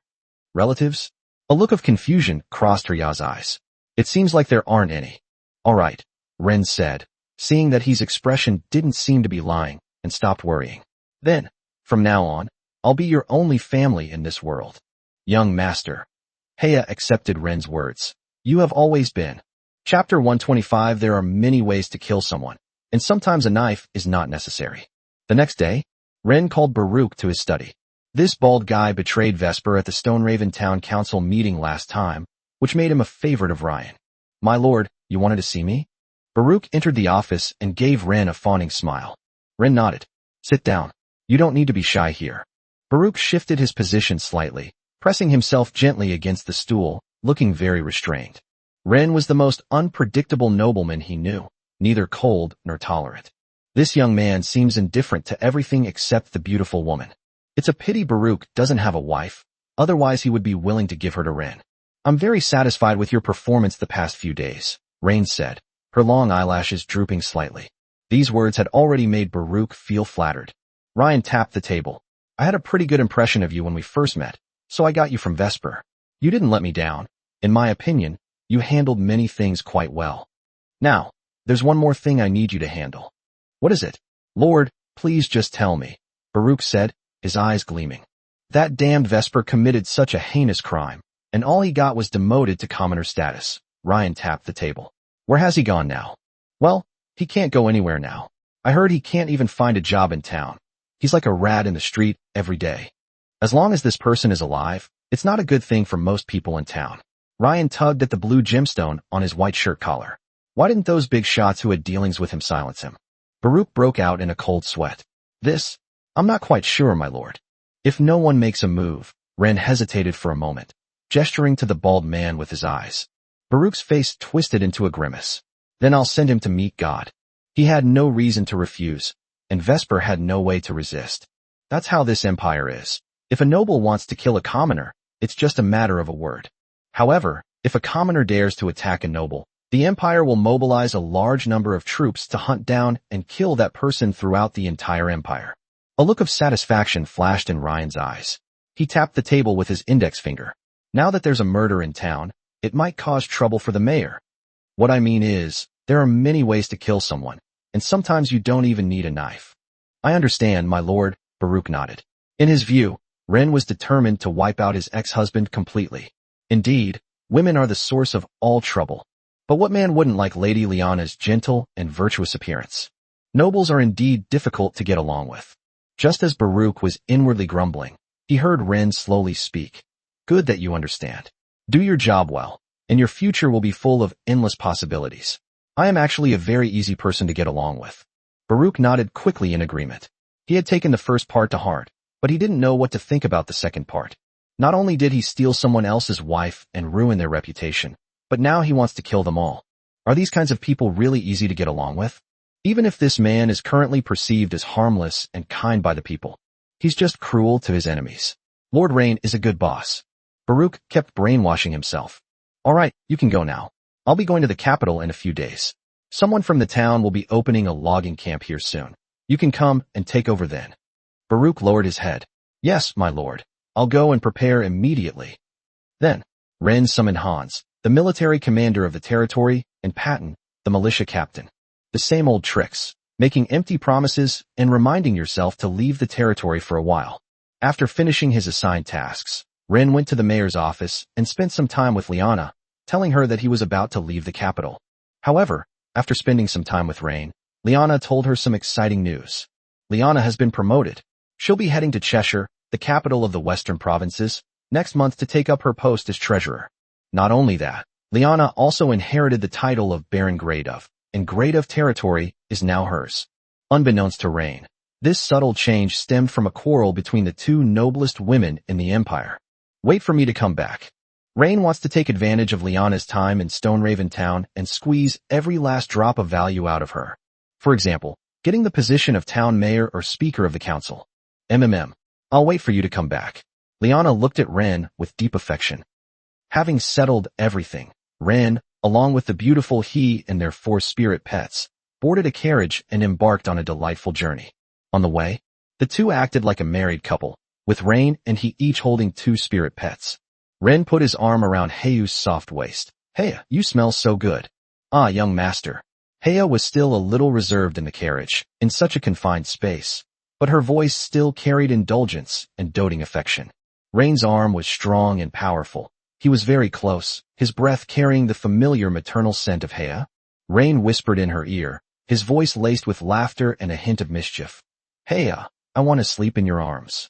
"Relatives?" A look of confusion crossed Hea's eyes. "It seems like there aren't any." "All right," Ren said, seeing that his expression didn't seem to be lying, and stopped worrying. "Then, from now on, I'll be your only family in this world." "Young master." Hea accepted Ren's words. "You have always been." Chapter 125. There are many ways to kill someone, and sometimes a knife is not necessary. The next day, Ren called Baruch to his study. This bald guy betrayed Vesper at the Stoneraven Town Council meeting last time, which made him a favorite of Ryan. "My lord, you wanted to see me?" Baruch entered the office and gave Ren a fawning smile. Ren nodded. "Sit down. You don't need to be shy here." Baruch shifted his position slightly, pressing himself gently against the stool, looking very restrained. Ren was the most unpredictable nobleman he knew, neither cold nor tolerant. This young man seems indifferent to everything except the beautiful woman. It's a pity Baruch doesn't have a wife, otherwise he would be willing to give her to Ren. "I'm very satisfied with your performance the past few days," Rain said, her long eyelashes drooping slightly. These words had already made Baruch feel flattered. Ryan tapped the table. "I had a pretty good impression of you when we first met, so I got you from Vesper. You didn't let me down. In my opinion, you handled many things quite well. Now, there's one more thing I need you to handle." "What is it?" "Lord, please just tell me," Baruch said, his eyes gleaming. "That damned Vesper committed such a heinous crime, and all he got was demoted to commoner status." Ryan tapped the table. "Where has he gone now?" "Well, he can't go anywhere now. I heard he can't even find a job in town. He's like a rat in the street every day. As long as this person is alive, it's not a good thing for most people in town." Ryan tugged at the blue gemstone on his white shirt collar. Why didn't those big shots who had dealings with him silence him? Baruch broke out in a cold sweat. "I'm not quite sure, my lord." "If no one makes a move," Ren hesitated for a moment, gesturing to the bald man with his eyes. Baruch's face twisted into a grimace. "Then I'll send him to meet God." He had no reason to refuse, and Vesper had no way to resist. That's how this empire is. If a noble wants to kill a commoner, it's just a matter of a word. However, If a commoner dares to attack a noble, the empire will mobilize a large number of troops to hunt down and kill that person throughout the entire empire. A look of satisfaction flashed in Ryan's eyes. He tapped the table with his index finger. Now that there's a murder in town, it might cause trouble for the mayor. What I mean is, there are many ways to kill someone, and sometimes you don't even need a knife. I understand, my lord, Baruch nodded. In his view, Ren was determined to wipe out his ex-husband completely. Indeed, women are the source of all trouble. But what man wouldn't like Lady Lyanna's gentle and virtuous appearance? Nobles are indeed difficult to get along with. Just as Baruch was inwardly grumbling, he heard Ren slowly speak. Good that you understand. Do your job well, and your future will be full of endless possibilities. I am actually a very easy person to get along with. Baruch nodded quickly in agreement. He had taken the first part to heart, but he didn't know what to think about the second part. Not only did he steal someone else's wife and ruin their reputation, but now he wants to kill them all. Are these kinds of people really easy to get along with? Even if this man is currently perceived as harmless and kind by the people, he's just cruel to his enemies. Lord Rain is a good boss. Baruch kept brainwashing himself. All right, you can go now. I'll be going to the capital in a few days. Someone from the town will be opening a logging camp here soon. You can come and take over then. Baruch lowered his head. Yes, my lord. I'll go and prepare immediately. Then, Ren summoned Hans, the military commander of the territory, and Patton, the militia captain. The same old tricks, making empty promises and reminding yourself to leave the territory for a while. After finishing his assigned tasks, Ren went to the mayor's office and spent some time with Lyanna, telling her that he was about to leave the capital. However, after spending some time with Rain, Lyanna told her some exciting news. Lyanna has been promoted. She'll be heading to Cheshire, the capital of the Western Provinces, next month to take up her post as treasurer. Not only that, Lyanna also inherited the title of Baron Greydove, and Greydove territory is now hers. Unbeknownst to Rain, this subtle change stemmed from a quarrel between the two noblest women in the empire. Wait for me to come back. Rain wants to take advantage of Lyanna's time in Stoneraven Town and squeeze every last drop of value out of her. For example, getting the position of town mayor or speaker of the council. I'll wait for you to come back. Lyanna looked at Ren with deep affection. Having settled everything, Ren, along with the beautiful he and their 4 spirit pets, boarded a carriage and embarked on a delightful journey. On the way, the two acted like a married couple, with Rain and he each holding 2 spirit pets. Ren put his arm around Heiu's soft waist. Heya, you smell so good. Ah, young master. Heya was still a little reserved in the carriage, in such a confined space, but her voice still carried indulgence and doting affection. Rain's arm was strong and powerful. He was very close, his breath carrying the familiar maternal scent of Heya. Rain whispered in her ear, his voice laced with laughter and a hint of mischief. Heya, I want to sleep in your arms.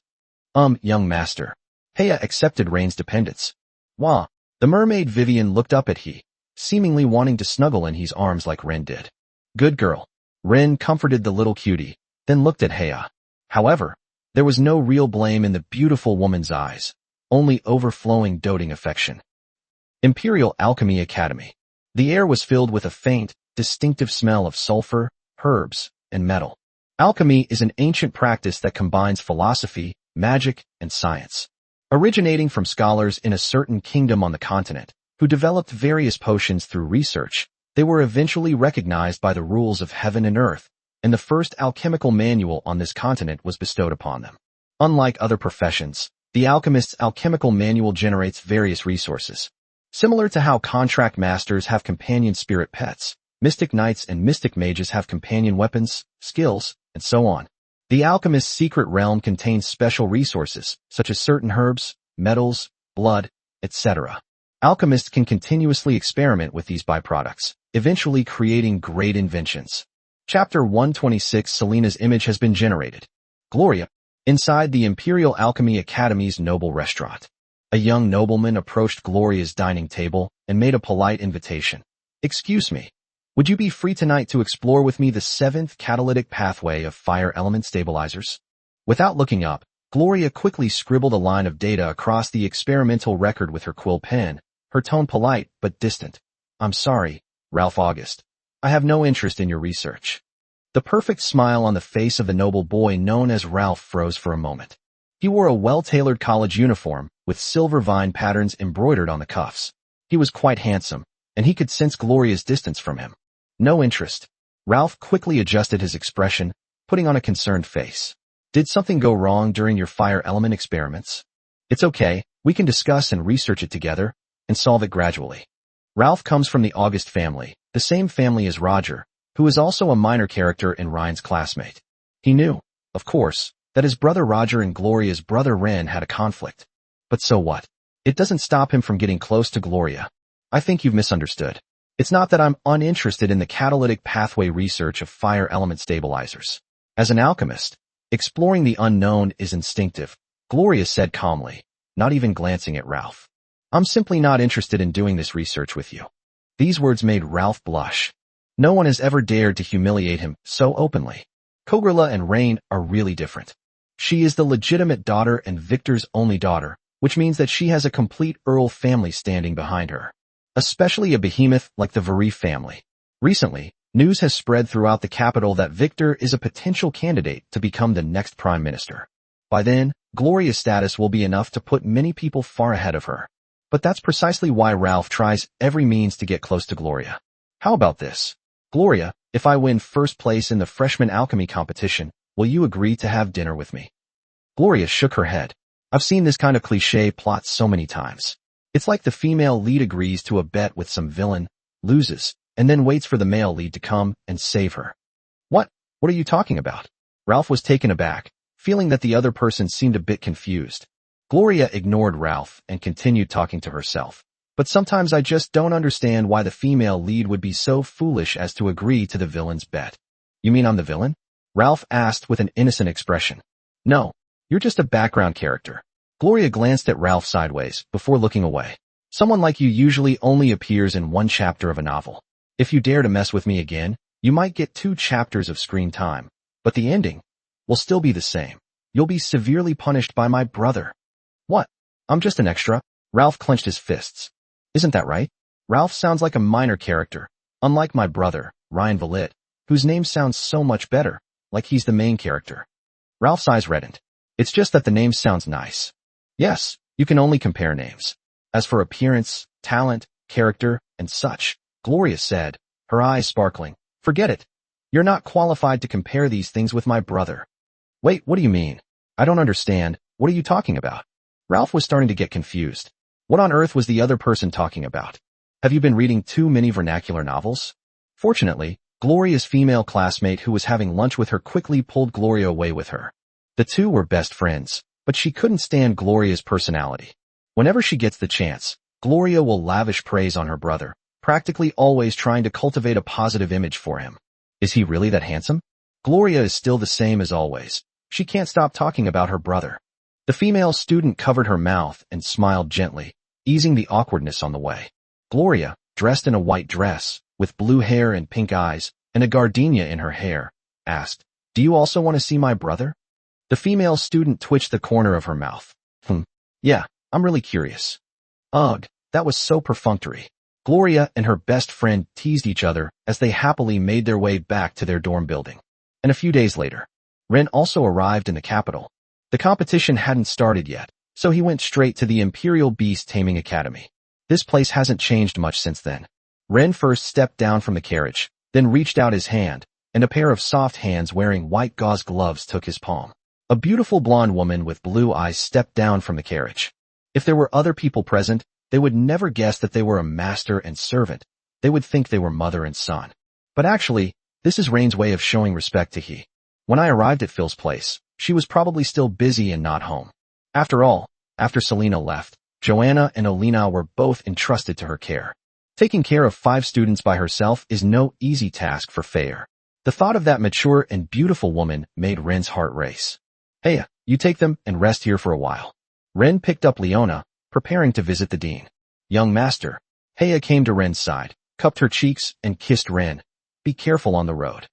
Young master. Heya accepted Rain's dependence. Wah. The mermaid Vivian looked up at he, seemingly wanting to snuggle in his arms like Ren did. Good girl. Ren comforted the little cutie, then looked at Heya. However, there was no real blame in the beautiful woman's eyes, only overflowing doting affection. Imperial Alchemy Academy. The air was filled with a faint, distinctive smell of sulfur, herbs, and metal. Alchemy is an ancient practice that combines philosophy, magic, and science. Originating from scholars in a certain kingdom on the continent, who developed various potions through research, they were eventually recognized by the rules of heaven and earth, and the first alchemical manual on this continent was bestowed upon them. Unlike other professions, the alchemist's alchemical manual generates various resources. Similar to how contract masters have companion spirit pets, mystic knights and mystic mages have companion weapons, skills, and so on. The alchemist's secret realm contains special resources, such as certain herbs, metals, blood, etc. Alchemists can continuously experiment with these byproducts, eventually creating great inventions. Chapter 126. Selena's image has been generated. Gloria. Inside the Imperial Alchemy Academy's noble restaurant, a young nobleman approached Gloria's dining table and made a polite invitation. Excuse me. Would you be free tonight to explore with me the 7th catalytic pathway of fire element stabilizers? Without looking up, Gloria quickly scribbled a line of data across the experimental record with her quill pen, her tone polite but distant. I'm sorry, Ralph August. I have no interest in your research. The perfect smile on the face of the noble boy known as Ralph froze for a moment. He wore a well-tailored college uniform with silver vine patterns embroidered on the cuffs. He was quite handsome, and he could sense Gloria's distance from him. No interest. Ralph quickly adjusted his expression, putting on a concerned face. Did something go wrong during your fire element experiments? It's okay, we can discuss and research it together, and solve it gradually. Ralph comes from the August family, the same family as Roger, who is also a minor character and Ryan's classmate. He knew, of course, that his brother Roger and Gloria's brother Ren had a conflict. But so what? It doesn't stop him from getting close to Gloria. I think you've misunderstood. It's not that I'm uninterested in the catalytic pathway research of fire element stabilizers. As an alchemist, exploring the unknown is instinctive, Gloria said calmly, not even glancing at Ralph. I'm simply not interested in doing this research with you. These words made Ralph blush. No one has ever dared to humiliate him so openly. Kogrilla and Rain are really different. She is the legitimate daughter and Victor's only daughter, which means that she has a complete Earl family standing behind her. Especially a behemoth like the Varif family. Recently, news has spread throughout the capital that Victor is a potential candidate to become the next prime minister. By then, Gloria's status will be enough to put many people far ahead of her. But that's precisely why Ralph tries every means to get close to Gloria. How about this? Gloria, if I win first place in the freshman alchemy competition, will you agree to have dinner with me? Gloria shook her head. I've seen this kind of cliché plot so many times. It's like the female lead agrees to a bet with some villain, loses, and then waits for the male lead to come and save her. What? What are you talking about? Ralph was taken aback, feeling that the other person seemed a bit confused. Gloria ignored Ralph and continued talking to herself. But sometimes I just don't understand why the female lead would be so foolish as to agree to the villain's bet. You mean I'm the villain? Ralph asked with an innocent expression. No, you're just a background character. Gloria glanced at Ralph sideways before looking away. Someone like you usually only appears in one chapter of a novel. If you dare to mess with me again, you might get 2 chapters of screen time, but the ending will still be the same. You'll be severely punished by my brother. What? I'm just an extra? Ralph clenched his fists. Isn't that right? Ralph sounds like a minor character, unlike my brother, Ryan Valit, whose name sounds so much better, like he's the main character. Ralph's eyes reddened. It's just that the name sounds nice. Yes, you can only compare names. As for appearance, talent, character, and such, Gloria said, her eyes sparkling, forget it. You're not qualified to compare these things with my brother. Wait, what do you mean? I don't understand. What are you talking about? Ralph was starting to get confused. What on earth was the other person talking about? Have you been reading too many vernacular novels? Fortunately, Gloria's female classmate who was having lunch with her quickly pulled Gloria away with her. The two were best friends, but she couldn't stand Gloria's personality. Whenever she gets the chance, Gloria will lavish praise on her brother, practically always trying to cultivate a positive image for him. Is he really that handsome? Gloria is still the same as always. She can't stop talking about her brother. The female student covered her mouth and smiled gently, easing the awkwardness on the way. Gloria, dressed in a white dress, with blue hair and pink eyes, and a gardenia in her hair, asked, Do you also want to see my brother? The female student twitched the corner of her mouth. Yeah, I'm really curious. Ugh, that was so perfunctory. Gloria and her best friend teased each other as they happily made their way back to their dorm building. And a few days later, Ren also arrived in the capital. The competition hadn't started yet, so he went straight to the Imperial Beast Taming Academy. This place hasn't changed much since then. Ren first stepped down from the carriage, then reached out his hand, and a pair of soft hands wearing white gauze gloves took his palm. A beautiful blonde woman with blue eyes stepped down from the carriage. If there were other people present, they would never guess that they were a master and servant. They would think they were mother and son. But actually, this is Rain's way of showing respect to he. When I arrived at Phil's place, she was probably still busy and not home. After all, after Selena left, Joanna and Alina were both entrusted to her care. Taking care of 5 students by herself is no easy task for Fair. The thought of that mature and beautiful woman made Ren's heart race. Hey, you take them and rest here for a while. Ren picked up Leona, preparing to visit the dean. Young master. Hea came to Ren's side, cupped her cheeks, and kissed Ren. Be careful on the road.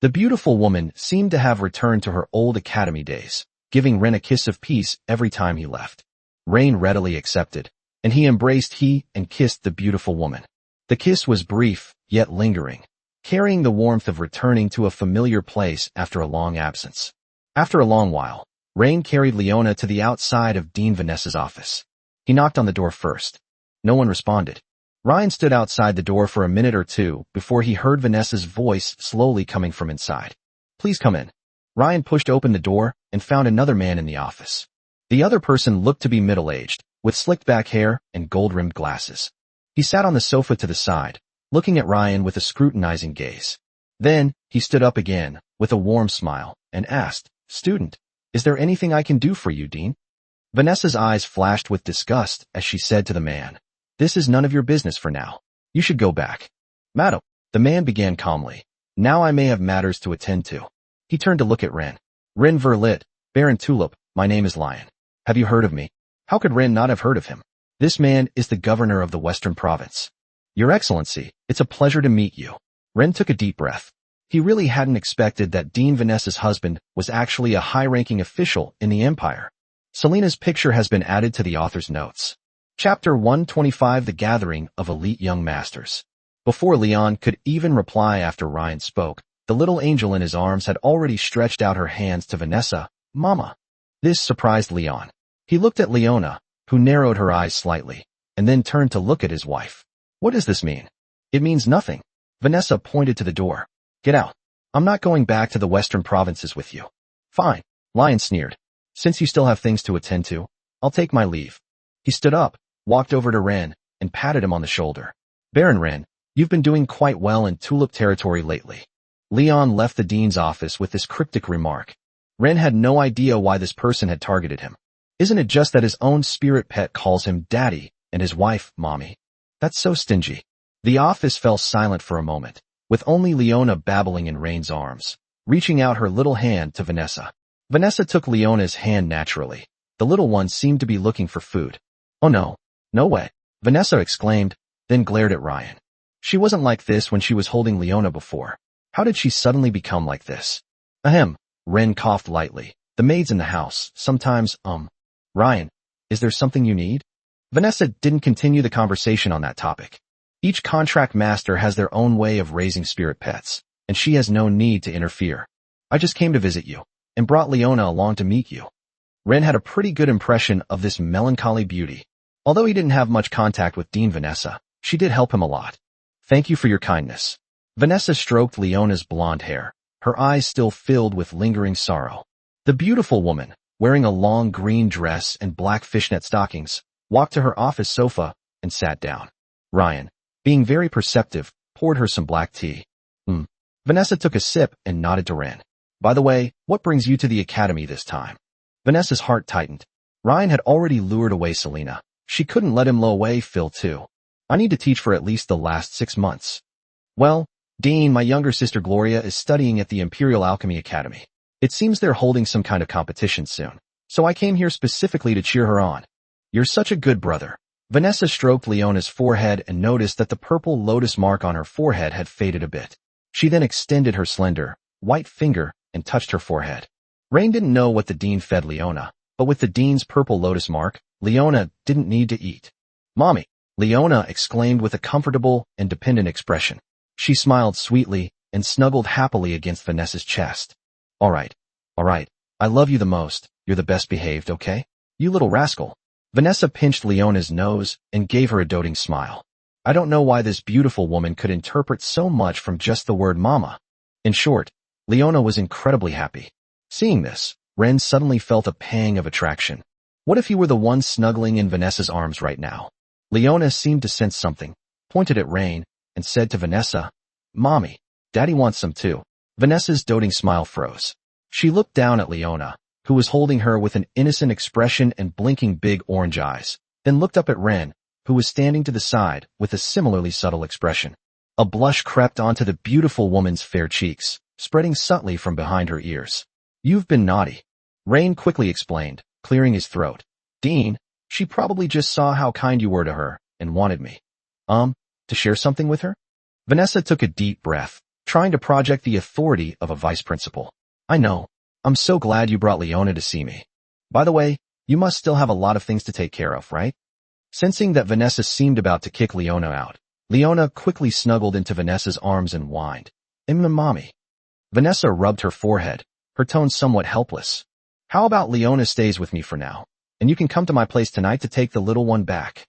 The beautiful woman seemed to have returned to her old academy days, giving Ren a kiss of peace every time he left. Rain readily accepted, and he embraced he and kissed the beautiful woman. The kiss was brief, yet lingering, carrying the warmth of returning to a familiar place after a long absence. After a long while, Rain carried Leona to the outside of Dean Vanessa's office. He knocked on the door first. No one responded. Ryan stood outside the door for a minute or two before he heard Vanessa's voice slowly coming from inside. Please come in. Ryan pushed open the door and found another man in the office. The other person looked to be middle-aged, with slicked back hair and gold-rimmed glasses. He sat on the sofa to the side, looking at Ryan with a scrutinizing gaze. Then, he stood up again, with a warm smile, and asked, "Student, is there anything I can do for you, Dean?" Vanessa's eyes flashed with disgust as she said to the man, "This is none of your business for now. You should go back." "Madam," the man began calmly, "now I may have matters to attend to." He turned to look at Ren. "Ren Verlit, Baron Tulip, my name is Lion. Have you heard of me?" How could Ren not have heard of him? "This man is the governor of the Western Province." "Your Excellency, it's a pleasure to meet you." Ren took a deep breath. He really hadn't expected that Dean Vanessa's husband was actually a high-ranking official in the Empire. Selena's picture has been added to the author's notes. Chapter 125: The Gathering of Elite Young Masters. Before Leon could even reply after Ryan spoke, the little angel in his arms had already stretched out her hands to Vanessa. "Mama." This surprised Leon. He looked at Leona, who narrowed her eyes slightly, and then turned to look at his wife. "What does this mean?" "It means nothing." Vanessa pointed to the door. "Get out. I'm not going back to the Western Provinces with you." "Fine," Lion sneered. "Since you still have things to attend to, I'll take my leave." He stood up, walked over to Ren, and patted him on the shoulder. "Baron Ren, you've been doing quite well in Tulip territory lately." Leon left the dean's office with this cryptic remark. Ren had no idea why this person had targeted him. Isn't it just that his own spirit pet calls him Daddy and his wife Mommy? That's so stingy. The office fell silent for a moment, with only Leona babbling in Rain's arms, reaching out her little hand to Vanessa. Vanessa took Leona's hand naturally. The little one seemed to be looking for food. "Oh no, no way," Vanessa exclaimed, then glared at Ryan. She wasn't like this when she was holding Leona before. How did she suddenly become like this? Ahem, Ren coughed lightly. "The maids in the house, sometimes, Ryan, is there something you need?" Vanessa didn't continue the conversation on that topic. Each contract master has their own way of raising spirit pets, and she has no need to interfere. "I just came to visit you, and brought Leona along to meet you." Ren had a pretty good impression of this melancholy beauty. Although he didn't have much contact with Dean Vanessa, she did help him a lot. "Thank you for your kindness." Vanessa stroked Leona's blonde hair, her eyes still filled with lingering sorrow. The beautiful woman, wearing a long green dress and black fishnet stockings, walked to her office sofa and sat down. Ryan, being very perceptive, poured her some black tea. Vanessa took a sip and nodded to Ren. "By the way, what brings you to the academy this time?" Vanessa's heart tightened. Ryan had already lured away Selena. She couldn't let him lure away Phil too. "I need to teach for at least the last 6 months. "Well, Dean, my younger sister Gloria is studying at the Imperial Alchemy Academy. It seems they're holding some kind of competition soon, so I came here specifically to cheer her on." "You're such a good brother." Vanessa stroked Leona's forehead and noticed that the purple lotus mark on her forehead had faded a bit. She then extended her slender, white finger and touched her forehead. Rain didn't know what the dean fed Leona, but with the dean's purple lotus mark, Leona didn't need to eat. "Mommy," Leona exclaimed with a comfortable and dependent expression. She smiled sweetly and snuggled happily against Vanessa's chest. All right. I love you the most. You're the best behaved, okay? You little rascal." Vanessa pinched Leona's nose and gave her a doting smile. I don't know why this beautiful woman could interpret so much from just the word mama. In short, Leona was incredibly happy. Seeing this, Ren suddenly felt a pang of attraction. What if he were the one snuggling in Vanessa's arms right now? Leona seemed to sense something, pointed at Rain, and said to Vanessa, "Mommy, Daddy wants some too." Vanessa's doting smile froze. She looked down at Leona, who was holding her with an innocent expression and blinking big orange eyes, then looked up at Ren, who was standing to the side with a similarly subtle expression. A blush crept onto the beautiful woman's fair cheeks, spreading subtly from behind her ears. "You've been naughty," Rain quickly explained, clearing his throat. "Dean, she probably just saw how kind you were to her and wanted me. To share something with her?" Vanessa took a deep breath, trying to project the authority of a vice principal. "I know. I'm so glad you brought Leona to see me. By the way, you must still have a lot of things to take care of, right?" Sensing that Vanessa seemed about to kick Leona out, Leona quickly snuggled into Vanessa's arms and whined, Mommy." Vanessa rubbed her forehead, her tone somewhat helpless. "How about Leona stays with me for now, and you can come to my place tonight to take the little one back?"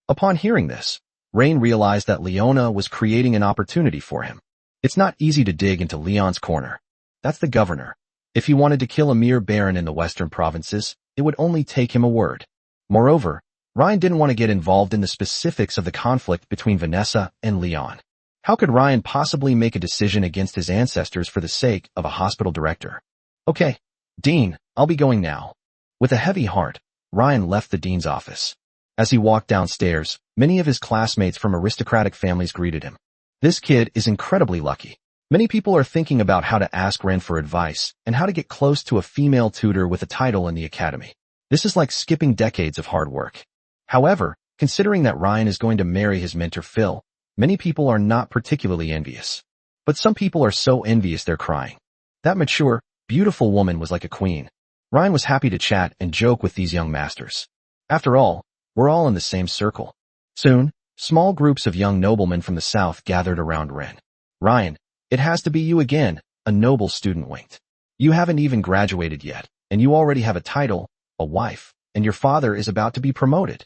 Upon hearing this, Rain realized that Leona was creating an opportunity for him. It's not easy to dig into Leon's corner. That's the governor. If he wanted to kill a mere baron in the western provinces, it would only take him a word. Moreover, Ryan didn't want to get involved in the specifics of the conflict between Vanessa and Leon. How could Ryan possibly make a decision against his ancestors for the sake of a hospital director? Okay, Dean, I'll be going now. With a heavy heart, Ryan left the dean's office. As he walked downstairs, many of his classmates from aristocratic families greeted him. This kid is incredibly lucky. Many people are thinking about how to ask Ren for advice and how to get close to a female tutor with a title in the academy. This is like skipping decades of hard work. However, considering that Ryan is going to marry his mentor Phil, many people are not particularly envious. But some people are so envious they're crying. That mature, beautiful woman was like a queen. Ryan was happy to chat and joke with these young masters. After all, we're all in the same circle. Soon, small groups of young noblemen from the south gathered around Ren. Ryan, it has to be you again, a noble student winked. You haven't even graduated yet, and you already have a title, a wife, and your father is about to be promoted.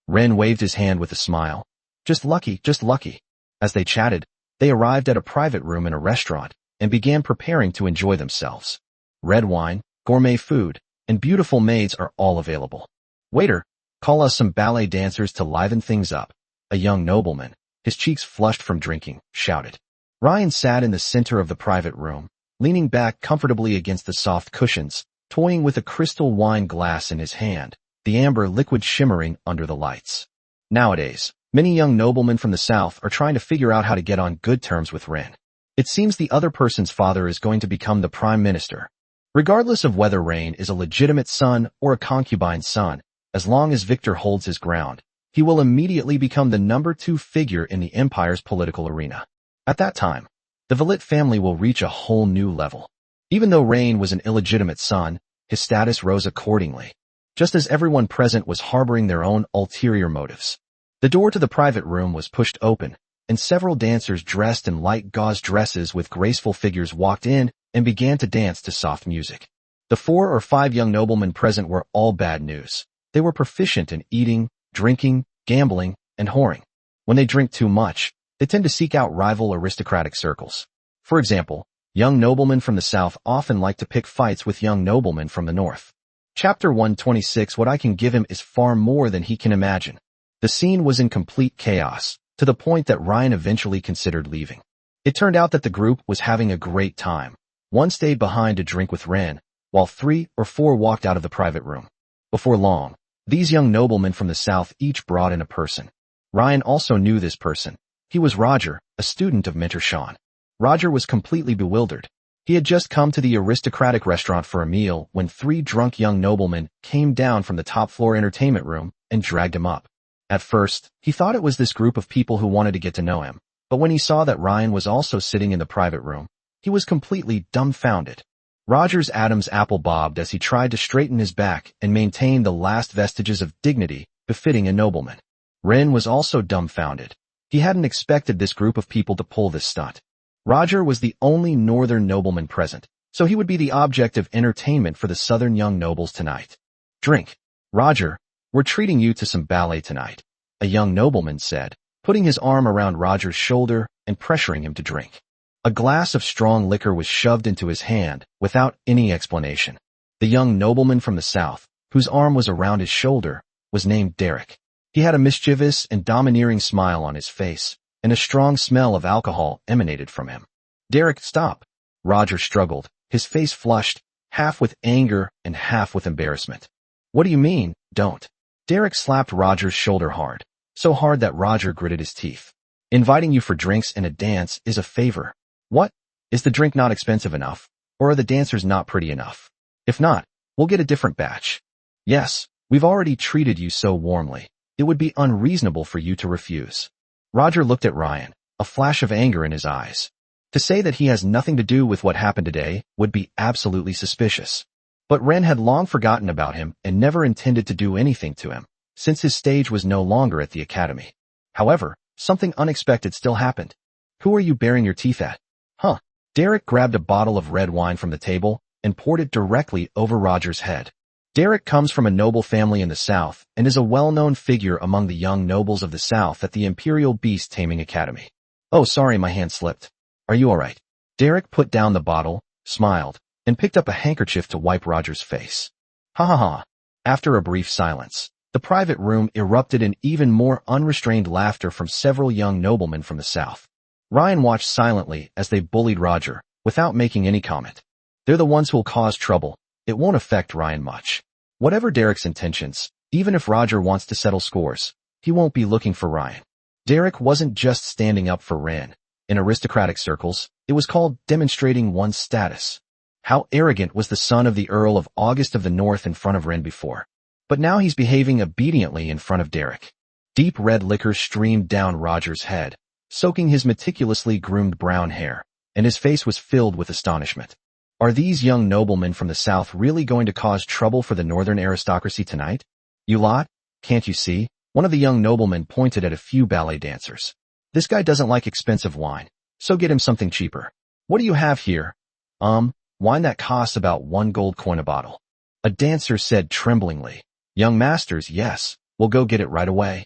Ren waved his hand with a smile. Just lucky, just lucky. As they chatted, they arrived at a private room in a restaurant and began preparing to enjoy themselves. Red wine, gourmet food, and beautiful maids are all available. Waiter, call us some ballet dancers to liven things up. A young nobleman, his cheeks flushed from drinking, shouted. Ryan sat in the center of the private room, leaning back comfortably against the soft cushions, toying with a crystal wine glass in his hand, the amber liquid shimmering under the lights. Nowadays, many young noblemen from the south are trying to figure out how to get on good terms with Ren. It seems the other person's father is going to become the prime minister. Regardless of whether Rain is a legitimate son or a concubine's son, as long as Victor holds his ground, he will immediately become the number 2 figure in the empire's political arena. At that time, the Valit family will reach a whole new level. Even though Rain was an illegitimate son, his status rose accordingly, just as everyone present was harboring their own ulterior motives. The door to the private room was pushed open, and several dancers dressed in light gauze dresses with graceful figures walked in and began to dance to soft music. The 4 or 5 young noblemen present were all bad news. They were proficient in eating, drinking, gambling, and whoring. When they drink too much, they tend to seek out rival aristocratic circles. For example, young noblemen from the south often like to pick fights with young noblemen from the north. Chapter 126. What I can give him is far more than he can imagine. The scene was in complete chaos, to the point that Ryan eventually considered leaving. It turned out that the group was having a great time. One stayed behind to drink with Ren, while 3 or 4 walked out of the private room. Before long, these young noblemen from the south each brought in a person. Ryan also knew this person. He was Roger, a student of Mentor Sean. Roger was completely bewildered. He had just come to the aristocratic restaurant for a meal when 3 drunk young noblemen came down from the top-floor entertainment room and dragged him up. At first, he thought it was this group of people who wanted to get to know him, but when he saw that Ryan was also sitting in the private room, he was completely dumbfounded. Roger's Adam's apple bobbed as he tried to straighten his back and maintain the last vestiges of dignity befitting a nobleman. Ren was also dumbfounded. He hadn't expected this group of people to pull this stunt. Roger was the only northern nobleman present, so he would be the object of entertainment for the southern young nobles tonight. Drink. Roger, we're treating you to some ballet tonight, a young nobleman said, putting his arm around Roger's shoulder and pressuring him to drink. A glass of strong liquor was shoved into his hand without any explanation. The young nobleman from the south, whose arm was around his shoulder, was named Derek. He had a mischievous and domineering smile on his face, and a strong smell of alcohol emanated from him. Derek, stop. Roger struggled, his face flushed, half with anger and half with embarrassment. What do you mean, don't? Derek slapped Roger's shoulder hard, so hard that Roger gritted his teeth. Inviting you for drinks and a dance is a favor. What? Is the drink not expensive enough? Or are the dancers not pretty enough? If not, we'll get a different batch. Yes, we've already treated you so warmly. It would be unreasonable for you to refuse. Roger looked at Ryan, a flash of anger in his eyes. To say that he has nothing to do with what happened today would be absolutely suspicious. But Ren had long forgotten about him and never intended to do anything to him, since his stage was no longer at the academy. However, something unexpected still happened. Who are you baring your teeth at? Huh. Derek grabbed a bottle of red wine from the table and poured it directly over Roger's head. Derek comes from a noble family in the South and is a well-known figure among the young nobles of the South at the Imperial Beast Taming Academy. Oh, sorry, my hand slipped. Are you all right? Derek put down the bottle, smiled, and picked up a handkerchief to wipe Roger's face. Ha ha ha. After a brief silence, the private room erupted in even more unrestrained laughter from several young noblemen from the South. Ryan watched silently as they bullied Roger, without making any comment. They're the ones who'll cause trouble. It won't affect Ryan much. Whatever Derek's intentions, even if Roger wants to settle scores, he won't be looking for Ryan. Derek wasn't just standing up for Ren. In aristocratic circles, it was called demonstrating one's status. How arrogant was the son of the Earl of August of the North in front of Ren before? But now he's behaving obediently in front of Derek. Deep red liquor streamed down Roger's head, soaking his meticulously groomed brown hair, and his face was filled with astonishment. Are these young noblemen from the South really going to cause trouble for the northern aristocracy tonight? You lot? Can't you see? One of the young noblemen pointed at a few ballet dancers. This guy doesn't like expensive wine, so get him something cheaper. What do you have here? Wine that costs about 1 gold coin a bottle. A dancer said tremblingly. Young masters, yes, we'll go get it right away.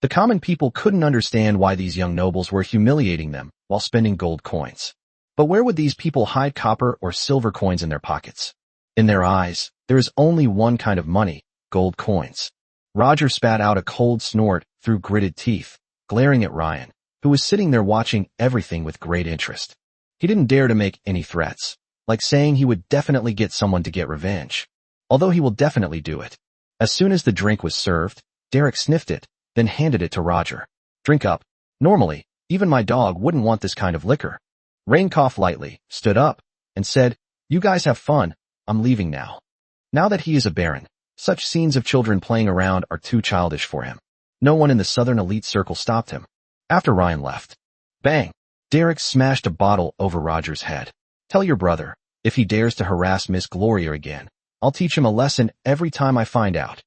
The common people couldn't understand why these young nobles were humiliating them while spending gold coins. But where would these people hide copper or silver coins in their pockets? In their eyes, there is only one kind of money, gold coins. Roger spat out a cold snort through gritted teeth, glaring at Ryan, who was sitting there watching everything with great interest. He didn't dare to make any threats, like saying he would definitely get someone to get revenge. Although he will definitely do it. As soon as the drink was served, Derek sniffed it, then handed it to Roger. Drink up. Normally, even my dog wouldn't want this kind of liquor. Rain coughed lightly, stood up, and said, You guys have fun, I'm leaving now. Now that he is a baron, such scenes of children playing around are too childish for him. No one in the southern elite circle stopped him. After Ryan left. Bang! Derek smashed a bottle over Roger's head. Tell your brother, if he dares to harass Miss Gloria again, I'll teach him a lesson every time I find out.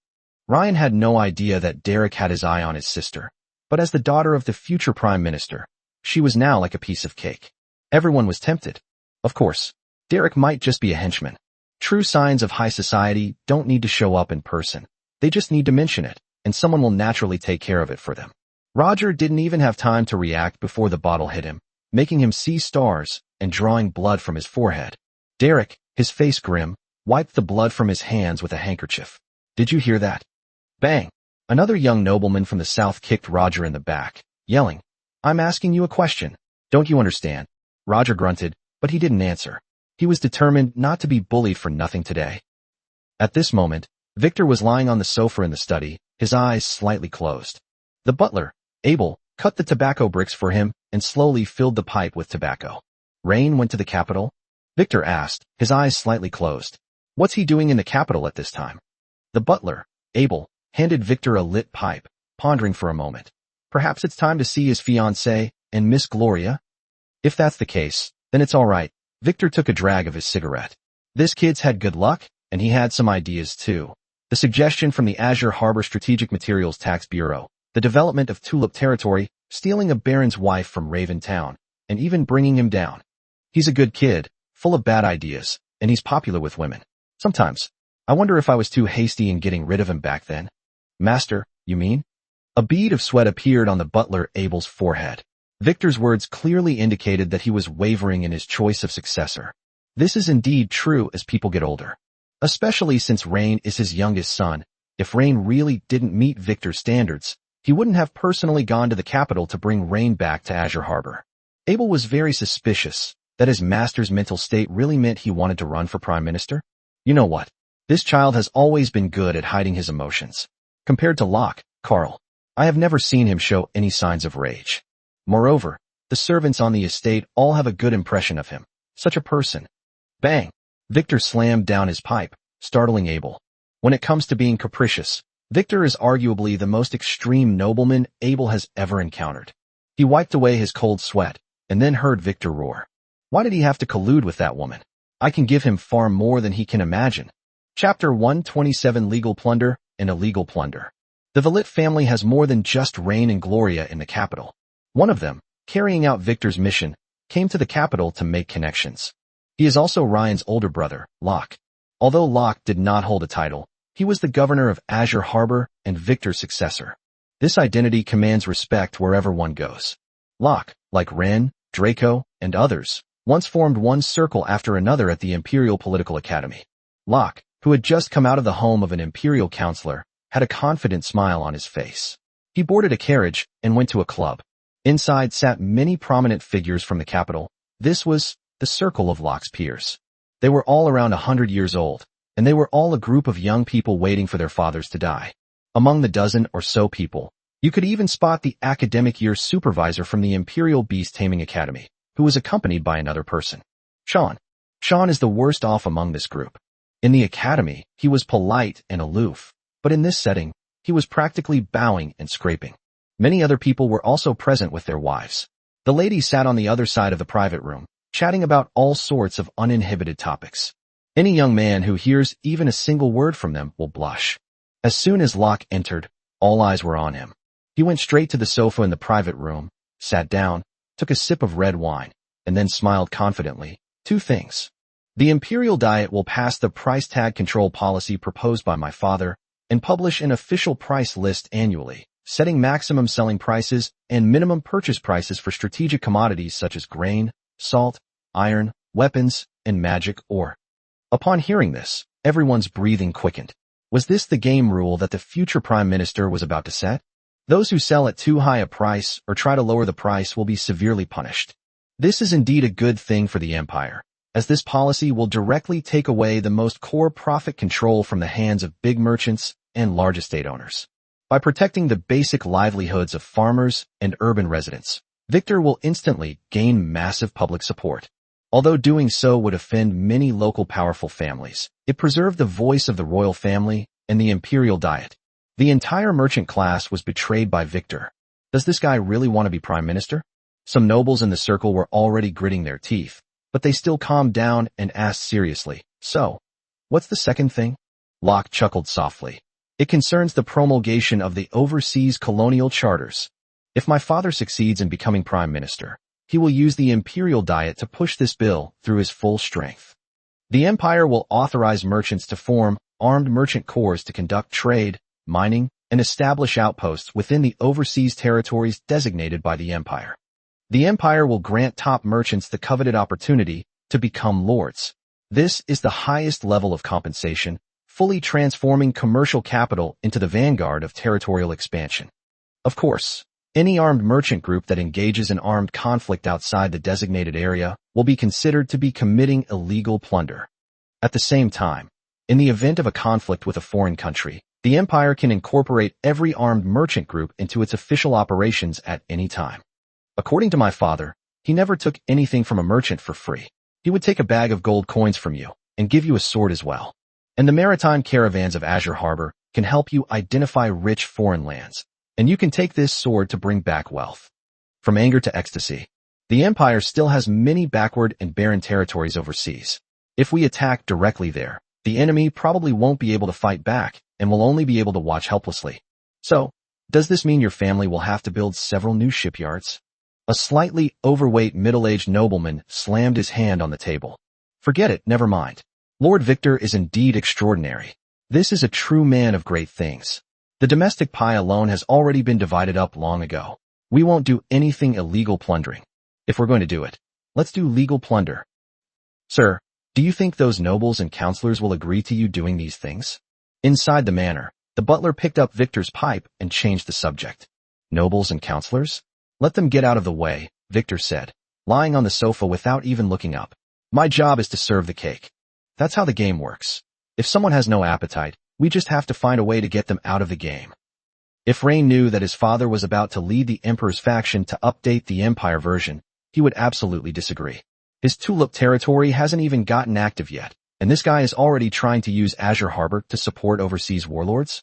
Ryan had no idea that Derek had his eye on his sister, but as the daughter of the future prime minister, she was now like a piece of cake. Everyone was tempted. Of course, Derek might just be a henchman. True signs of high society don't need to show up in person. They just need to mention it, and someone will naturally take care of it for them. Roger didn't even have time to react before the bottle hit him, making him see stars and drawing blood from his forehead. Derek, his face grim, wiped the blood from his hands with a handkerchief. Did you hear that? Bang! Another young nobleman from the South kicked Roger in the back, yelling, I'm asking you a question. Don't you understand? Roger grunted, but he didn't answer. He was determined not to be bullied for nothing today. At this moment, Victor was lying on the sofa in the study, his eyes slightly closed. The butler, Abel, cut the tobacco bricks for him and slowly filled the pipe with tobacco. Rain went to the capital? Victor asked, his eyes slightly closed. What's he doing in the capital at this time? The butler, Abel, handed Victor a lit pipe, pondering for a moment. Perhaps it's time to see his fiancée and Miss Gloria? If that's the case, then it's all right. Victor took a drag of his cigarette. This kid's had good luck, and he had some ideas too. The suggestion from the Azure Harbor Strategic Materials Tax Bureau, the development of Tulip Territory, stealing a baron's wife from Raven Town, and even bringing him down. He's a good kid, full of bad ideas, and he's popular with women. Sometimes, I wonder if I was too hasty in getting rid of him back then. Master, you mean? A bead of sweat appeared on the butler Abel's forehead. Victor's words clearly indicated that he was wavering in his choice of successor. This is indeed true as people get older. Especially since Rain is his youngest son. If Rain really didn't meet Victor's standards, he wouldn't have personally gone to the capital to bring Rain back to Azure Harbor. Abel was very suspicious that his master's mental state really meant he wanted to run for prime minister. You know what? This child has always been good at hiding his emotions. Compared to Locke, Carl, I have never seen him show any signs of rage. Moreover, the servants on the estate all have a good impression of him. Such a person. Bang! Victor slammed down his pipe, startling Abel. When it comes to being capricious, Victor is arguably the most extreme nobleman Abel has ever encountered. He wiped away his cold sweat, and then heard Victor roar. Why did he have to collude with that woman? I can give him far more than he can imagine. Chapter 127 Legal Plunder and Illegal Plunder. The Valit family has more than just Rain and Gloria in the capital. One of them, carrying out Victor's mission, came to the capital to make connections. He is also Ryan's older brother, Locke. Although Locke did not hold a title, He was the governor of Azure Harbor and Victor's successor. This identity commands respect wherever one goes. Locke, like Ren, Draco, and others, once formed one circle after another at the Imperial Political Academy. Locke, who had just come out of the home of an Imperial counselor, had a confident smile on his face. He boarded a carriage and went to a club. Inside sat many prominent figures from the capital. This was the circle of Locke's peers. They were all around 100 years old, and they were all a group of young people waiting for their fathers to die. Among the dozen or so people, you could even spot the academic year supervisor from the Imperial Beast Taming Academy, who was accompanied by another person. Sean. Sean is the worst off among this group. In the academy, he was polite and aloof, but in this setting, he was practically bowing and scraping. Many other people were also present with their wives. The ladies sat on the other side of the private room, chatting about all sorts of uninhibited topics. Any young man who hears even a single word from them will blush. As soon as Locke entered, all eyes were on him. He went straight to the sofa in the private room, sat down, took a sip of red wine, and then smiled confidently. 2 things. The Imperial Diet will pass the price tag control policy proposed by my father and publish an official price list annually, setting maximum selling prices and minimum purchase prices for strategic commodities such as grain, salt, iron, weapons, and magic ore. Upon hearing this, everyone's breathing quickened. Was this the game rule that the future Prime Minister was about to set? Those who sell at too high a price or try to lower the price will be severely punished. This is indeed a good thing for the Empire, as this policy will directly take away the most core profit control from the hands of big merchants and large estate owners. By protecting the basic livelihoods of farmers and urban residents, Victor will instantly gain massive public support. Although doing so would offend many local powerful families, it preserved the voice of the royal family and the Imperial Diet. The entire merchant class was betrayed by Victor. Does this guy really want to be prime minister? Some nobles in the circle were already gritting their teeth, but they still calmed down and asked seriously, "So, what's the second thing?" Locke chuckled softly. "It concerns the promulgation of the overseas colonial charters. If my father succeeds in becoming prime minister, he will use the Imperial Diet to push this bill through his full strength. The Empire will authorize merchants to form armed merchant corps to conduct trade, mining, and establish outposts within the overseas territories designated by the Empire. The Empire will grant top merchants the coveted opportunity to become lords. This is the highest level of compensation, fully transforming commercial capital into the vanguard of territorial expansion. Of course, any armed merchant group that engages in armed conflict outside the designated area will be considered to be committing illegal plunder. At the same time, in the event of a conflict with a foreign country, the Empire can incorporate every armed merchant group into its official operations at any time. According to my father, he never took anything from a merchant for free. He would take a bag of gold coins from you and give you a sword as well. And the maritime caravans of Azure Harbor can help you identify rich foreign lands, and you can take this sword to bring back wealth." From anger to ecstasy, the Empire still has many backward and barren territories overseas. If we attack directly there, the enemy probably won't be able to fight back and will only be able to watch helplessly. So, does this mean your family will have to build several new shipyards? A slightly overweight middle-aged nobleman slammed his hand on the table. "Forget it, never mind. Lord Victor is indeed extraordinary. This is a true man of great things. The domestic pie alone has already been divided up long ago. We won't do anything illegal plundering. If we're going to do it, let's do legal plunder. Sir, do you think those nobles and counselors will agree to you doing these things?" Inside the manor, the butler picked up Victor's pipe and changed the subject. "Nobles and counselors? Let them get out of the way," Victor said, lying on the sofa without even looking up. "My job is to serve the cake. That's how the game works. If someone has no appetite, we just have to find a way to get them out of the game." If Rain knew that his father was about to lead the Emperor's faction to update the Empire version, he would absolutely disagree. His Tulip territory hasn't even gotten active yet, and this guy is already trying to use Azure Harbor to support overseas warlords?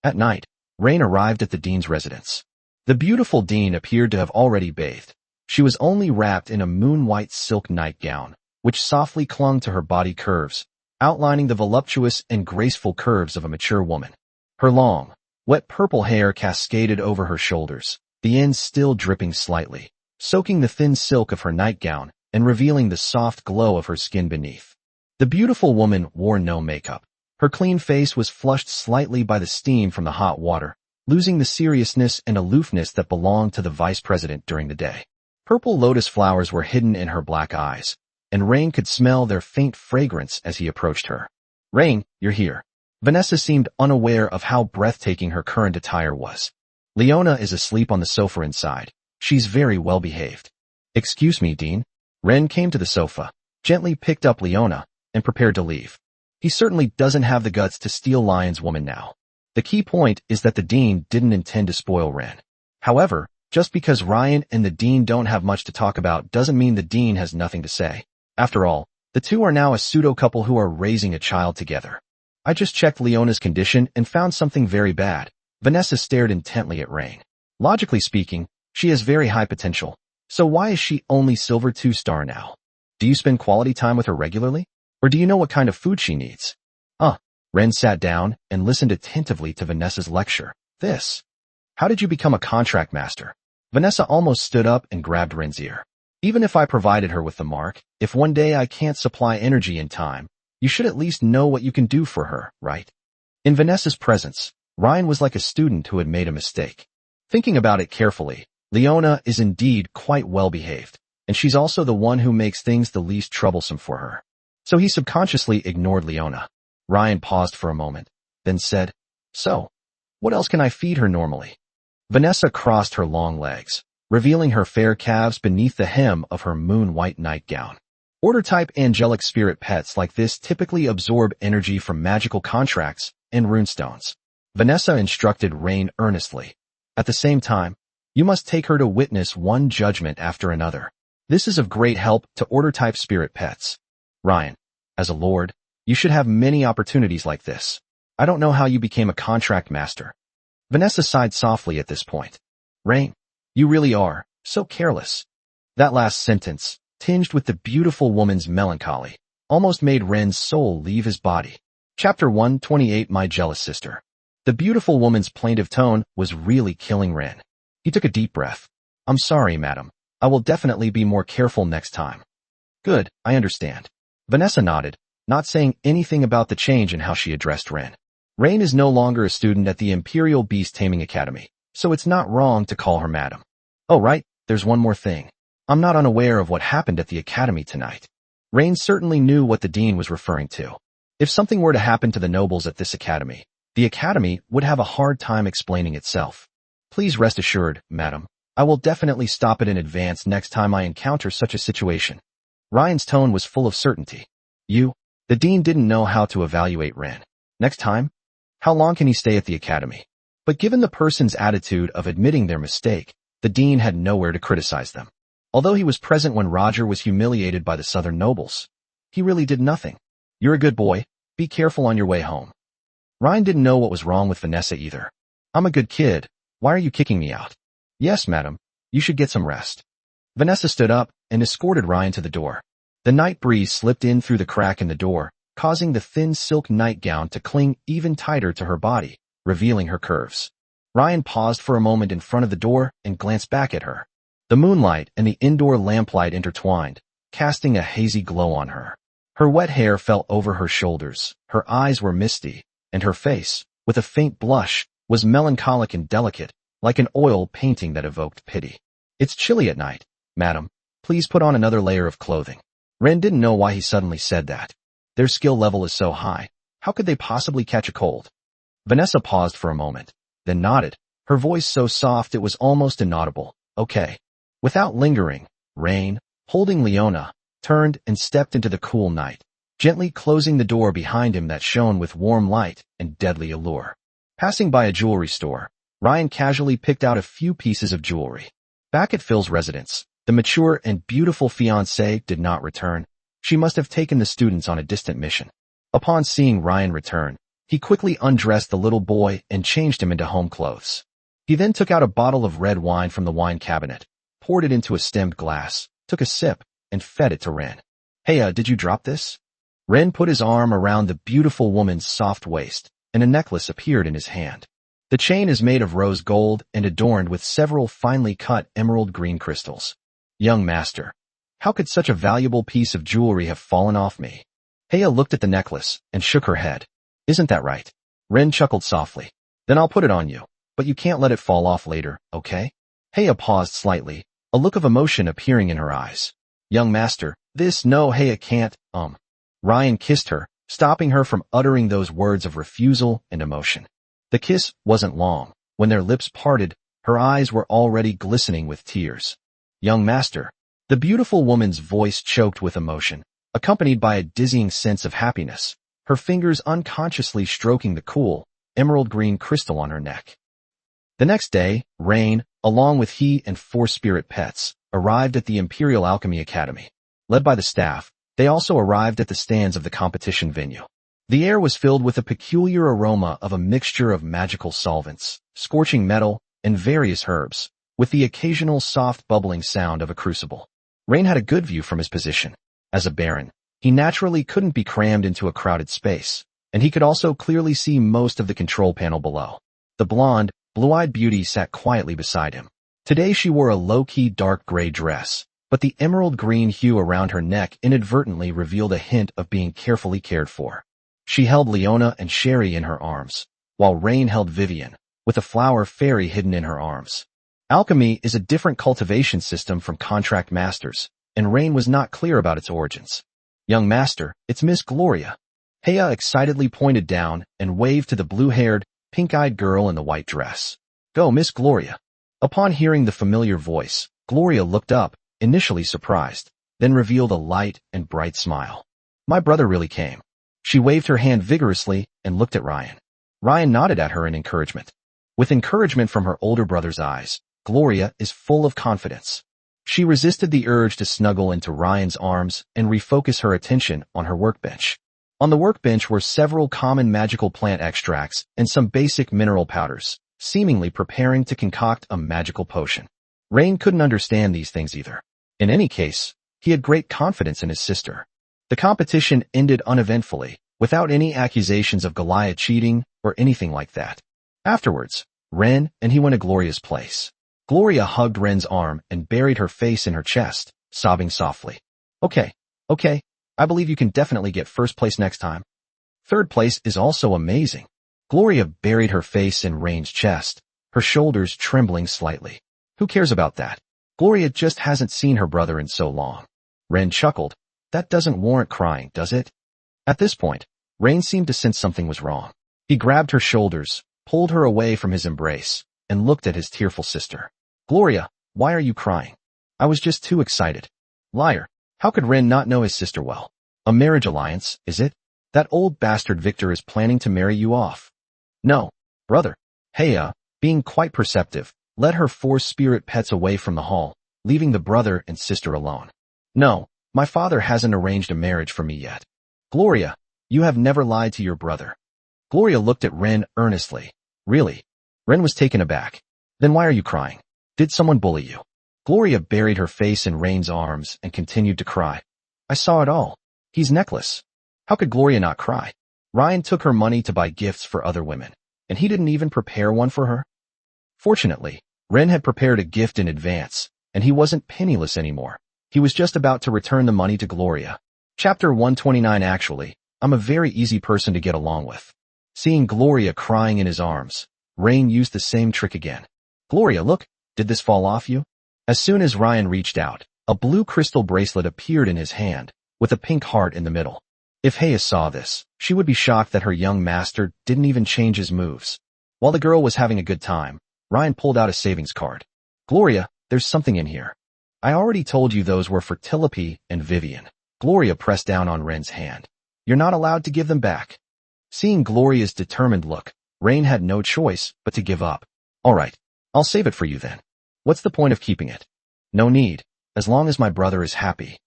At night, Rain arrived at the Dean's residence. The beautiful Dean appeared to have already bathed. She was only wrapped in a moon-white silk nightgown, which softly clung to her body curves, outlining the voluptuous and graceful curves of a mature woman. Her long, wet purple hair cascaded over her shoulders, the ends still dripping slightly, soaking the thin silk of her nightgown and revealing the soft glow of her skin beneath. The beautiful woman wore no makeup. Her clean face was flushed slightly by the steam from the hot water, losing the seriousness and aloofness that belonged to the vice president during the day. Purple lotus flowers were hidden in her black eyes, and Rain could smell their faint fragrance as he approached her. "Rain, you're here." Vanessa seemed unaware of how breathtaking her current attire was. "Leona is asleep on the sofa inside. She's very well behaved." "Excuse me, Dean." Ren came to the sofa, gently picked up Leona, and prepared to leave. He certainly doesn't have the guts to steal Lion's woman now. The key point is that the Dean didn't intend to spoil Ren. However, just because Ryan and the Dean don't have much to talk about doesn't mean the Dean has nothing to say. After all, the two are now a pseudo-couple who are raising a child together. "I just checked Leona's condition and found something very bad." Vanessa stared intently at Rain. "Logically speaking, she has very high potential. So why is she only Silver 2-star now? Do you spend quality time with her regularly? Or do you know what kind of food she needs?" Ren sat down and listened attentively to Vanessa's lecture. How did you become a contract master?" Vanessa almost stood up and grabbed Ren's ear. "Even if I provided her with the mark, if one day I can't supply energy in time, you should at least know what you can do for her, right?" In Vanessa's presence, Ryan was like a student who had made a mistake. Thinking about it carefully, Leona is indeed quite well behaved, and she's also the one who makes things the least troublesome for her. So he subconsciously ignored Leona. Ryan paused for a moment, then said, "So, what else can I feed her normally?" Vanessa crossed her long legs, revealing her fair calves beneath the hem of her moon-white nightgown. Order-type angelic spirit pets like this typically absorb energy from magical contracts and runestones. Vanessa instructed Rain earnestly. "At the same time, you must take her to witness one judgment after another. This is of great help to order-type spirit pets. Ryan, as a lord, you should have many opportunities like this. I don't know how you became a contract master." Vanessa sighed softly at this point. "Rain, you really are so careless." That last sentence, tinged with the beautiful woman's melancholy, almost made Ren's soul leave his body. Chapter 128 My Jealous Sister. The beautiful woman's plaintive tone was really killing Ren. He took a deep breath. "I'm sorry, madam. I will definitely be more careful next time." "Good, I understand." Vanessa nodded, not saying anything about the change in how she addressed Ren. Rain is no longer a student at the Imperial Beast Taming Academy, so it's not wrong to call her madam. "Oh right, there's one more thing. I'm not unaware of what happened at the academy tonight." Rain certainly knew what the dean was referring to. If something were to happen to the nobles at this academy, the academy would have a hard time explaining itself. "Please rest assured, madam, I will definitely stop it in advance next time I encounter such a situation." Ryan's tone was full of certainty. The dean didn't know how to evaluate Ren. Next time? How long can he stay at the academy? But given the person's attitude of admitting their mistake, the dean had nowhere to criticize them. Although he was present when Roger was humiliated by the southern nobles, he really did nothing. "You're a good boy. Be careful on your way home." Ryan didn't know what was wrong with Vanessa either. "I'm a good kid. Why are you kicking me out?" "Yes, madam. You should get some rest." Vanessa stood up and escorted Ryan to the door. The night breeze slipped in through the crack in the door, causing the thin silk nightgown to cling even tighter to her body, revealing her curves. Ryan paused for a moment in front of the door and glanced back at her. The moonlight and the indoor lamplight intertwined, casting a hazy glow on her. Her wet hair fell over her shoulders, her eyes were misty, and her face, with a faint blush, was melancholic and delicate, like an oil painting that evoked pity. "It's chilly at night, madam. Please put on another layer of clothing." Ren didn't know why he suddenly said that. Their skill level is so high. How could they possibly catch a cold? Vanessa paused for a moment, then nodded, her voice so soft it was almost inaudible. "Okay." Without lingering, Rain, holding Leona, turned and stepped into the cool night, gently closing the door behind him that shone with warm light and deadly allure. Passing by a jewelry store, Ryan casually picked out a few pieces of jewelry. Back at Phil's residence, the mature and beautiful fiancée did not return. She must have taken the students on a distant mission. Upon seeing Ryan return, he quickly undressed the little boy and changed him into home clothes. He then took out a bottle of red wine from the wine cabinet, poured it into a stemmed glass, took a sip, and fed it to Ren. "Hey, did you drop this?" Ren put his arm around the beautiful woman's soft waist, and a necklace appeared in his hand. The chain is made of rose gold and adorned with several finely cut emerald green crystals. "Young master, how could such a valuable piece of jewelry have fallen off me?" Heya looked at the necklace and shook her head. Isn't that right? Ren chuckled softly. Then I'll put it on you, but you can't let it fall off later, okay? Heya paused slightly, a look of emotion appearing in her eyes. Young master, no, Heya can't, Ryan kissed her, stopping her from uttering those words of refusal and emotion. The kiss wasn't long. When their lips parted, her eyes were already glistening with tears. Young master. The beautiful woman's voice choked with emotion, accompanied by a dizzying sense of happiness, her fingers unconsciously stroking the cool, emerald green crystal on her neck. The next day, Rain, along with he and 4 spirit pets, arrived at the Imperial Alchemy Academy. Led by the staff, they also arrived at the stands of the competition venue. The air was filled with a peculiar aroma of a mixture of magical solvents, scorching metal, and various herbs, with the occasional soft bubbling sound of a crucible. Rain had a good view from his position. As a baron, he naturally couldn't be crammed into a crowded space, and he could also clearly see most of the control panel below. The blonde, blue-eyed beauty sat quietly beside him. Today she wore a low-key dark gray dress, but the emerald green hue around her neck inadvertently revealed a hint of being carefully cared for. She held Leona and Sherry in her arms, while Rain held Vivian, with a flower fairy hidden in her arms. Alchemy is a different cultivation system from contract masters, and Rain was not clear about its origins. Young master, it's Miss Gloria. Heya excitedly pointed down and waved to the blue-haired, pink-eyed girl in the white dress. Go, Miss Gloria. Upon hearing the familiar voice, Gloria looked up, initially surprised, then revealed a light and bright smile. My brother really came. She waved her hand vigorously and looked at Ryan. Ryan nodded at her in encouragement. With encouragement from her older brother's eyes, Gloria is full of confidence. She resisted the urge to snuggle into Ryan's arms and refocus her attention on her workbench. On the workbench were several common magical plant extracts and some basic mineral powders, seemingly preparing to concoct a magical potion. Rain couldn't understand these things either. In any case, he had great confidence in his sister. The competition ended uneventfully, without any accusations of Goliath cheating or anything like that. Afterwards, Ren and he went to Gloria's place. Gloria hugged Ren's arm and buried her face in her chest, sobbing softly. Okay, I believe you can definitely get first place next time. Third place is also amazing. Gloria buried her face in Rain's chest, her shoulders trembling slightly. Who cares about that? Gloria just hasn't seen her brother in so long. Ren chuckled. That doesn't warrant crying, does it? At this point, Rain seemed to sense something was wrong. He grabbed her shoulders, pulled her away from his embrace, and looked at his tearful sister. Gloria, why are you crying? I was just too excited. Liar. How could Ren not know his sister well? A marriage alliance, is it? That old bastard Victor is planning to marry you off. No, brother. Heya, being quite perceptive, led her 4 spirit pets away from the hall, leaving the brother and sister alone. No, my father hasn't arranged a marriage for me yet. Gloria, you have never lied to your brother. Gloria looked at Ren earnestly. Really? Ren was taken aback. Then why are you crying? Did someone bully you? Gloria buried her face in Rain's arms and continued to cry. I saw it all. He's necklace. How could Gloria not cry? Ryan took her money to buy gifts for other women, and he didn't even prepare one for her. Fortunately, Ren had prepared a gift in advance, and he wasn't penniless anymore. He was just about to return the money to Gloria. Chapter 129. Actually, I'm a very easy person to get along with. Seeing Gloria crying in his arms, Rain used the same trick again. Gloria, look, did this fall off you? As soon as Ryan reached out, a blue crystal bracelet appeared in his hand, with a pink heart in the middle. If Heya saw this, she would be shocked that her young master didn't even change his moves. While the girl was having a good time, Ryan pulled out a savings card. Gloria, there's something in here. I already told you those were for Tilope and Vivian. Gloria pressed down on Ren's hand. You're not allowed to give them back. Seeing Gloria's determined look, Rain had no choice but to give up. All right, I'll save it for you then. What's the point of keeping it? No need, as long as my brother is happy.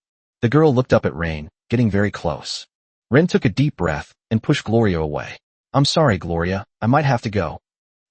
The girl looked up at Rain, getting very close. Ren took a deep breath and pushed Gloria away. I'm sorry, Gloria, I might have to go.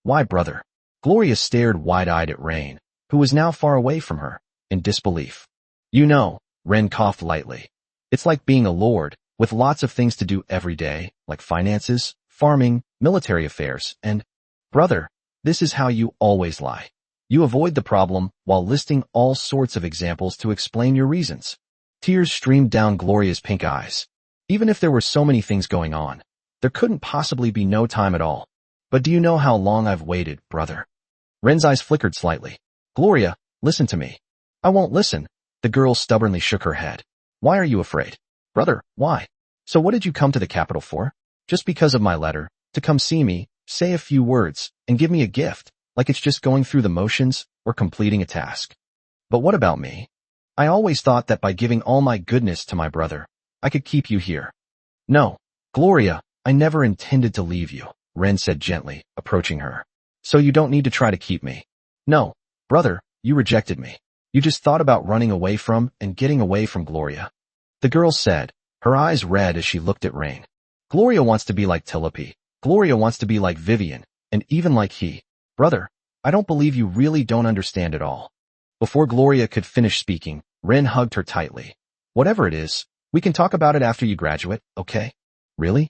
Why, brother? Gloria stared wide-eyed at Rain, who was now far away from her, in disbelief. You know, Ren coughed lightly. It's like being a lord, with lots of things to do every day, like finances, farming, military affairs, and... Brother, this is how you always lie. You avoid the problem while listing all sorts of examples to explain your reasons. Tears streamed down Gloria's pink eyes. Even if there were so many things going on, There couldn't possibly be no time at all. But do you know how long I've waited, brother? Ren's eyes flickered slightly. Gloria, listen to me. I won't listen. The girl stubbornly shook her head. Why are you afraid? Brother, why? So what did you come to the capital for? Just because of my letter, to come see me, say a few words, and give me a gift, like it's just going through the motions or completing a task. But what about me? I always thought that by giving all my goodness to my brother, I could keep you here. No, Gloria, I never intended to leave you, Ren said gently, approaching her. So you don't need to try to keep me. No, brother, you rejected me. You just thought about running away from and getting away from Gloria. The girl said, her eyes red as she looked at Rain. Gloria wants to be like Tilopi. Gloria wants to be like Vivian, and even like he. Brother, I don't believe you really don't understand it all. Before Gloria could finish speaking, Ren hugged her tightly. Whatever it is, we can talk about it after you graduate, okay? Really?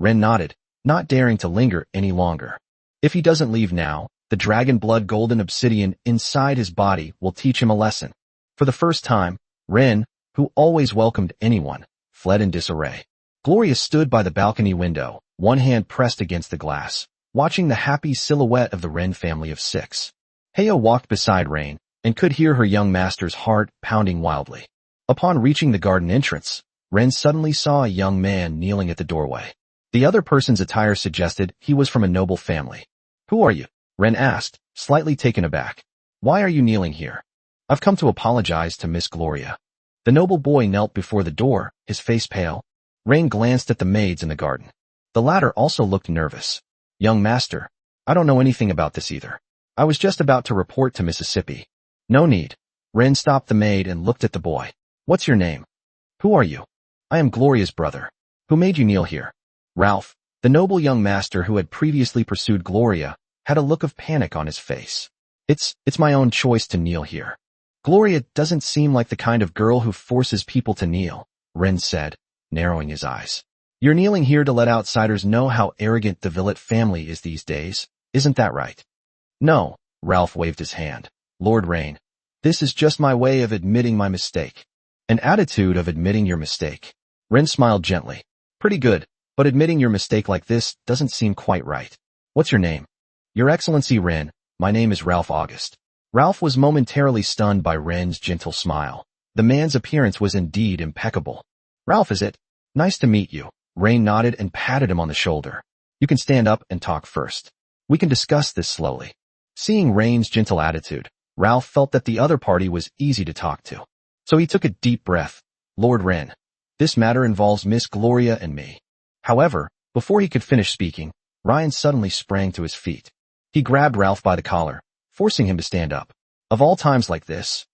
Ren nodded, not daring to linger any longer. If he doesn't leave now, the dragon blood golden obsidian inside his body will teach him a lesson. For the first time, Ren, who always welcomed anyone, fled in disarray. Gloria stood by the balcony window, one hand pressed against the glass, watching the happy silhouette of the Ren family of 6. Heyo walked beside Rain, and could hear her young master's heart pounding wildly. Upon reaching the garden entrance, Ren suddenly saw a young man kneeling at the doorway. The other person's attire suggested he was from a noble family. Who are you? Ren asked, slightly taken aback. Why are you kneeling here? I've come to apologize to Miss Gloria. The noble boy knelt before the door, his face pale. Rain glanced at the maids in the garden. The latter also looked nervous. Young master, I don't know anything about this either. I was just about to report to Mississippi. No need. Ren stopped the maid and looked at the boy. What's your name? Who are you? I am Gloria's brother. Who made you kneel here? Ralph, the noble young master who had previously pursued Gloria, had a look of panic on his face. It's my own choice to kneel here. Gloria doesn't seem like the kind of girl who forces people to kneel, Ren said, narrowing his eyes. You're kneeling here to let outsiders know how arrogant the Villette family is these days, isn't that right? No, Ralph waved his hand. Lord Rain, this is just my way of admitting my mistake. An attitude of admitting your mistake. Ren smiled gently. Pretty good, but admitting your mistake like this doesn't seem quite right. What's your name? Your Excellency Ren, my name is Ralph August. Ralph was momentarily stunned by Ren's gentle smile. The man's appearance was indeed impeccable. Ralph, is it? Nice to meet you. Rain nodded and patted him on the shoulder. You can stand up and talk first. We can discuss this slowly. Seeing Rain's gentle attitude, Ralph felt that the other party was easy to talk to. So he took a deep breath. Lord Ren, this matter involves Miss Gloria and me. However, before he could finish speaking, Ryan suddenly sprang to his feet. He grabbed Ralph by the collar, forcing him to stand up. Of all times like this,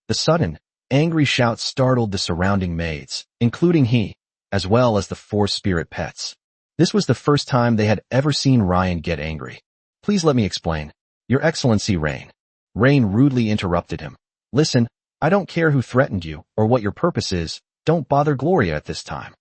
the sudden, angry shout startled the surrounding maids, including he, as well as the 4 spirit pets. This was the first time they had ever seen Ryan get angry. Please let me explain. Your Excellency Rain. Rain rudely interrupted him. Listen, I don't care who threatened you or what your purpose is, don't bother Gloria at this time.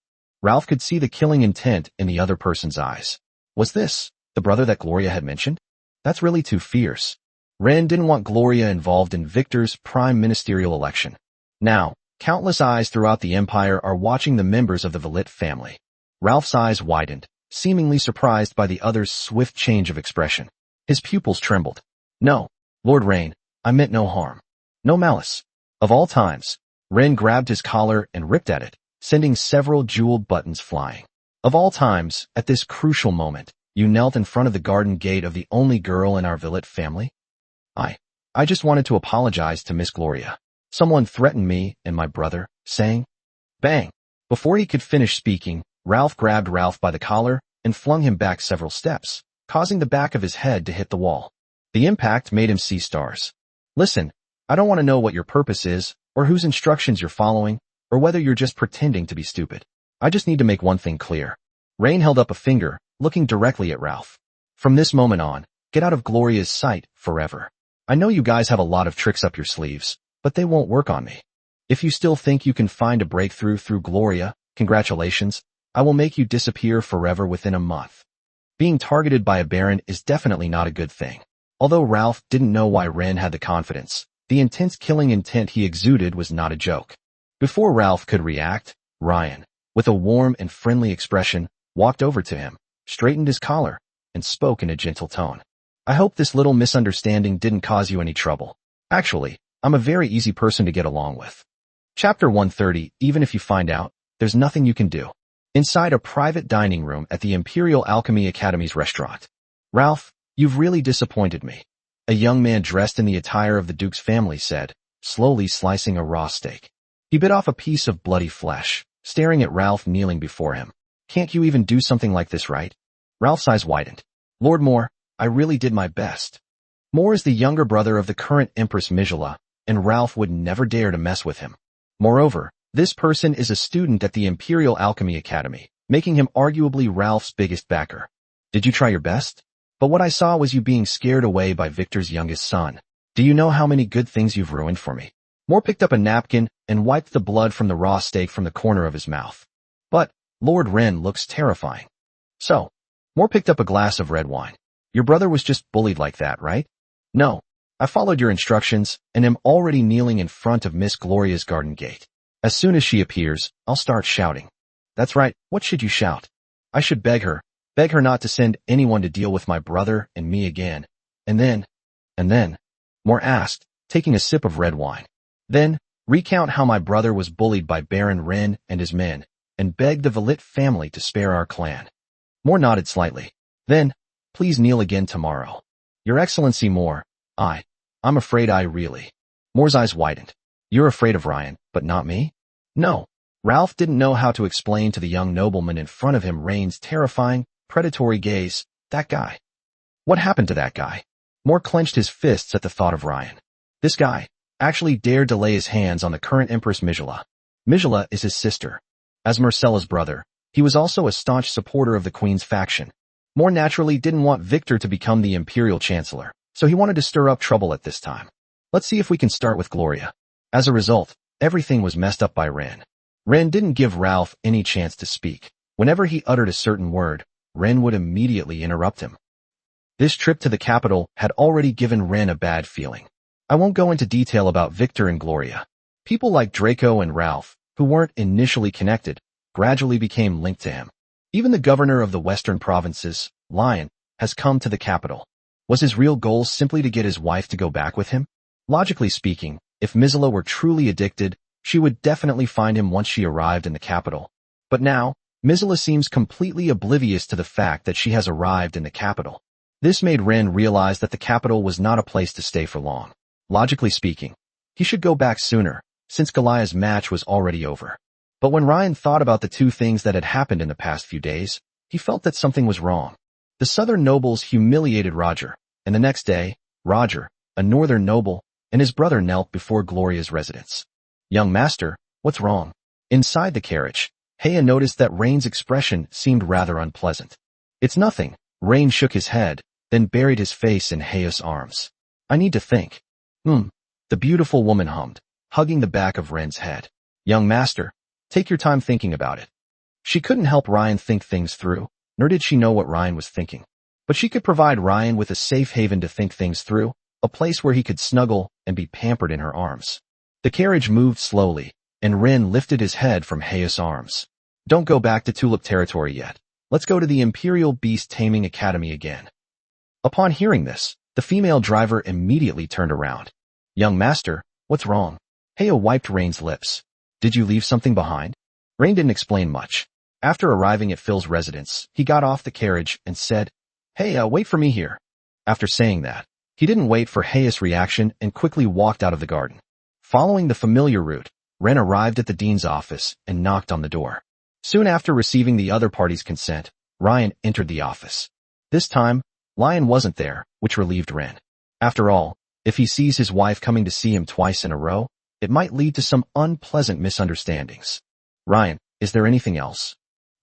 Ralph could see the killing intent in the other person's eyes. Was this the brother that Gloria had mentioned? That's really too fierce. Ren didn't want Gloria involved in Victor's prime ministerial election. Now, countless eyes throughout the empire are watching the members of the Villette family. Ralph's eyes widened, seemingly surprised by the other's swift change of expression. His pupils trembled. No, Lord Rain, I meant no harm. No malice. Of all times, Ren grabbed his collar and ripped at it, sending several jeweled buttons flying. Of all times, at this crucial moment, you knelt in front of the garden gate of the only girl in our Villette family? I just wanted to apologize to Miss Gloria. Someone threatened me and my brother, saying, bang. Before he could finish speaking, Ralph grabbed Ralph by the collar and flung him back several steps, causing the back of his head to hit the wall. The impact made him see stars. Listen, I don't want to know what your purpose is, or whose instructions you're following, or whether you're just pretending to be stupid. I just need to make one thing clear. Rain held up a finger, looking directly at Ralph. From this moment on, get out of Gloria's sight forever. I know you guys have a lot of tricks up your sleeves, but they won't work on me. If you still think you can find a breakthrough through Gloria, congratulations, I will make you disappear forever within a month. Being targeted by a baron is definitely not a good thing. Although Ralph didn't know why Ren had the confidence, the intense killing intent he exuded was not a joke. Before Ralph could react, Ryan, with a warm and friendly expression, walked over to him, straightened his collar, and spoke in a gentle tone. I hope this little misunderstanding didn't cause you any trouble. Actually, I'm a very easy person to get along with. Chapter 130, even if you find out, there's nothing you can do. Inside a private dining room at the Imperial Alchemy Academy's restaurant. Ralph, you've really disappointed me. A young man dressed in the attire of the Duke's family said, slowly slicing a raw steak. He bit off a piece of bloody flesh, staring at Ralph kneeling before him. Can't you even do something like this right? Ralph's eyes widened. Lord Moore, I really did my best. Moore is the younger brother of the current Empress Mijala, and Ralph would never dare to mess with him. Moreover, this person is a student at the Imperial Alchemy Academy, making him arguably Ralph's biggest backer. Did you try your best? But what I saw was you being scared away by Victor's youngest son. Do you know how many good things you've ruined for me? Moore picked up a napkin and wiped the blood from the raw steak from the corner of his mouth. But Lord Ren looks terrifying. So, Moore picked up a glass of red wine. Your brother was just bullied like that, right? No. I followed your instructions and am already kneeling in front of Miss Gloria's garden gate. As soon as she appears, I'll start shouting. That's right, what should you shout? I should beg her not to send anyone to deal with my brother and me again. And then, Moore asked, taking a sip of red wine. Then, recount how my brother was bullied by Baron Ren and his men, and beg the Valit family to spare our clan. Moore nodded slightly. Then, please kneel again tomorrow. Your Excellency Moore, I'm afraid I really. Moore's eyes widened. You're afraid of Ryan, but not me? No. Ralph didn't know how to explain to the young nobleman in front of him Rain's terrifying, predatory gaze. That guy. What happened to that guy? Moore clenched his fists at the thought of Ryan. This guy actually dared to lay his hands on the current Empress Mijala. Mijala is his sister. As Marcella's brother, he was also a staunch supporter of the Queen's faction. Moore naturally didn't want Victor to become the Imperial Chancellor, so he wanted to stir up trouble at this time. Let's see if we can start with Gloria. As a result, everything was messed up by Ren. Ren didn't give Ralph any chance to speak. Whenever he uttered a certain word, Ren would immediately interrupt him. This trip to the capital had already given Ren a bad feeling. I won't go into detail about Victor and Gloria. People like Draco and Ralph, who weren't initially connected, gradually became linked to him. Even the governor of the western provinces, Lion, has come to the capital. Was his real goal simply to get his wife to go back with him? Logically speaking, if Mijala were truly addicted, she would definitely find him once she arrived in the capital. But now, Mijala seems completely oblivious to the fact that she has arrived in the capital. This made Ren realize that the capital was not a place to stay for long. Logically speaking, he should go back sooner, since Goliath's match was already over. But when Ryan thought about the two things that had happened in the past few days, he felt that something was wrong. The southern nobles humiliated Roger, and the next day, Roger, a northern noble, and his brother knelt before Gloria's residence. Young master, what's wrong? Inside the carriage, Heya noticed that Rain's expression seemed rather unpleasant. It's nothing. Rain shook his head, then buried his face in Heya's arms. I need to think. The beautiful woman hummed, hugging the back of Ren's head. Young master, take your time thinking about it. She couldn't help Ryan think things through, nor did she know what Ryan was thinking. But she could provide Ryan with a safe haven to think things through, a place where he could snuggle and be pampered in her arms. The carriage moved slowly, and Ren lifted his head from Heya's arms. Don't go back to Tulip territory yet. Let's go to the Imperial Beast Taming Academy again. Upon hearing this, the female driver immediately turned around. Young master, what's wrong? Heya wiped Rain's lips. Did you leave something behind? Rain didn't explain much. After arriving at Phil's residence, he got off the carriage and said, Heya, wait for me here. After saying that, he didn't wait for Heya's reaction and quickly walked out of the garden. Following the familiar route, Ren arrived at the dean's office and knocked on the door. Soon after receiving the other party's consent, Ryan entered the office. This time, Lion wasn't there, which relieved Ren. After all, if he sees his wife coming to see him twice in a row, it might lead to some unpleasant misunderstandings. Ryan, is there anything else?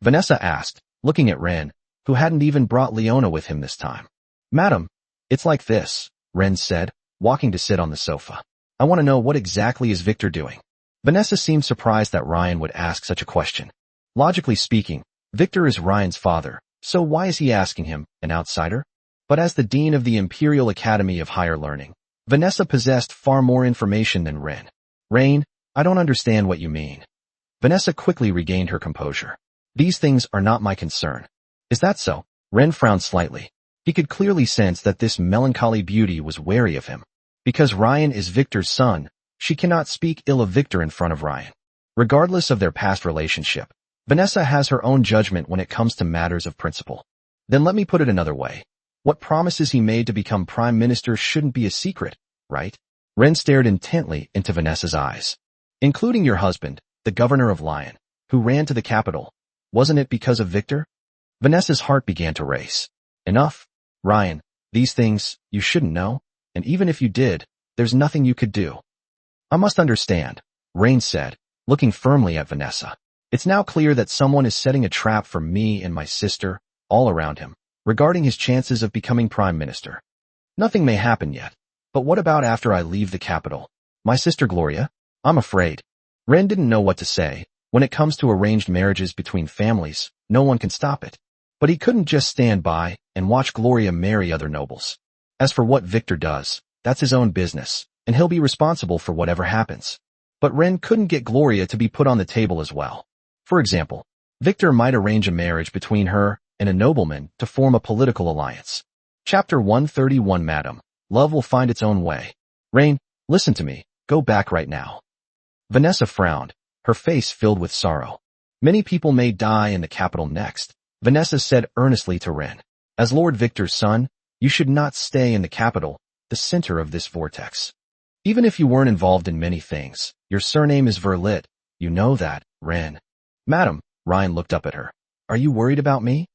Vanessa asked, looking at Ren, who hadn't even brought Leona with him this time. Madam, it's like this, Ren said, walking to sit on the sofa. I want to know what exactly is Victor doing. Vanessa seemed surprised that Ryan would ask such a question. Logically speaking, Victor is Ryan's father, so why is he asking him, an outsider? But as the dean of the Imperial Academy of Higher Learning, Vanessa possessed far more information than Ren. Rain, I don't understand what you mean. Vanessa quickly regained her composure. These things are not my concern. Is that so? Ren frowned slightly. He could clearly sense that this melancholy beauty was wary of him. Because Ryan is Victor's son, she cannot speak ill of Victor in front of Ryan. Regardless of their past relationship, Vanessa has her own judgment when it comes to matters of principle. Then let me put it another way. What promises he made to become prime minister shouldn't be a secret, right? Ren stared intently into Vanessa's eyes. Including your husband, the governor of Lyon, who ran to the capital. Wasn't it because of Victor? Vanessa's heart began to race. Enough. Ryan, these things, you shouldn't know, and even if you did, there's nothing you could do. I must understand, Rain said, looking firmly at Vanessa. It's now clear that someone is setting a trap for me and my sister, all around him, regarding his chances of becoming prime minister. Nothing may happen yet, but what about after I leave the capital? My sister Gloria? I'm afraid. Ren didn't know what to say. When it comes to arranged marriages between families, no one can stop it. But he couldn't just stand by and watch Gloria marry other nobles. As for what Victor does, that's his own business, and he'll be responsible for whatever happens. But Ren couldn't get Gloria to be put on the table as well. For example, Victor might arrange a marriage between her and a nobleman to form a political alliance. Chapter 131 Madam, love will find its own way. Rain, listen to me, go back right now. Vanessa frowned, her face filled with sorrow. Many people may die in the capital next, Vanessa said earnestly to Ren. As Lord Victor's son, you should not stay in the capital, the center of this vortex. Even if you weren't involved in many things, your surname is Verlit, you know that, Ren. Madam, Ryan looked up at her. Are you worried about me?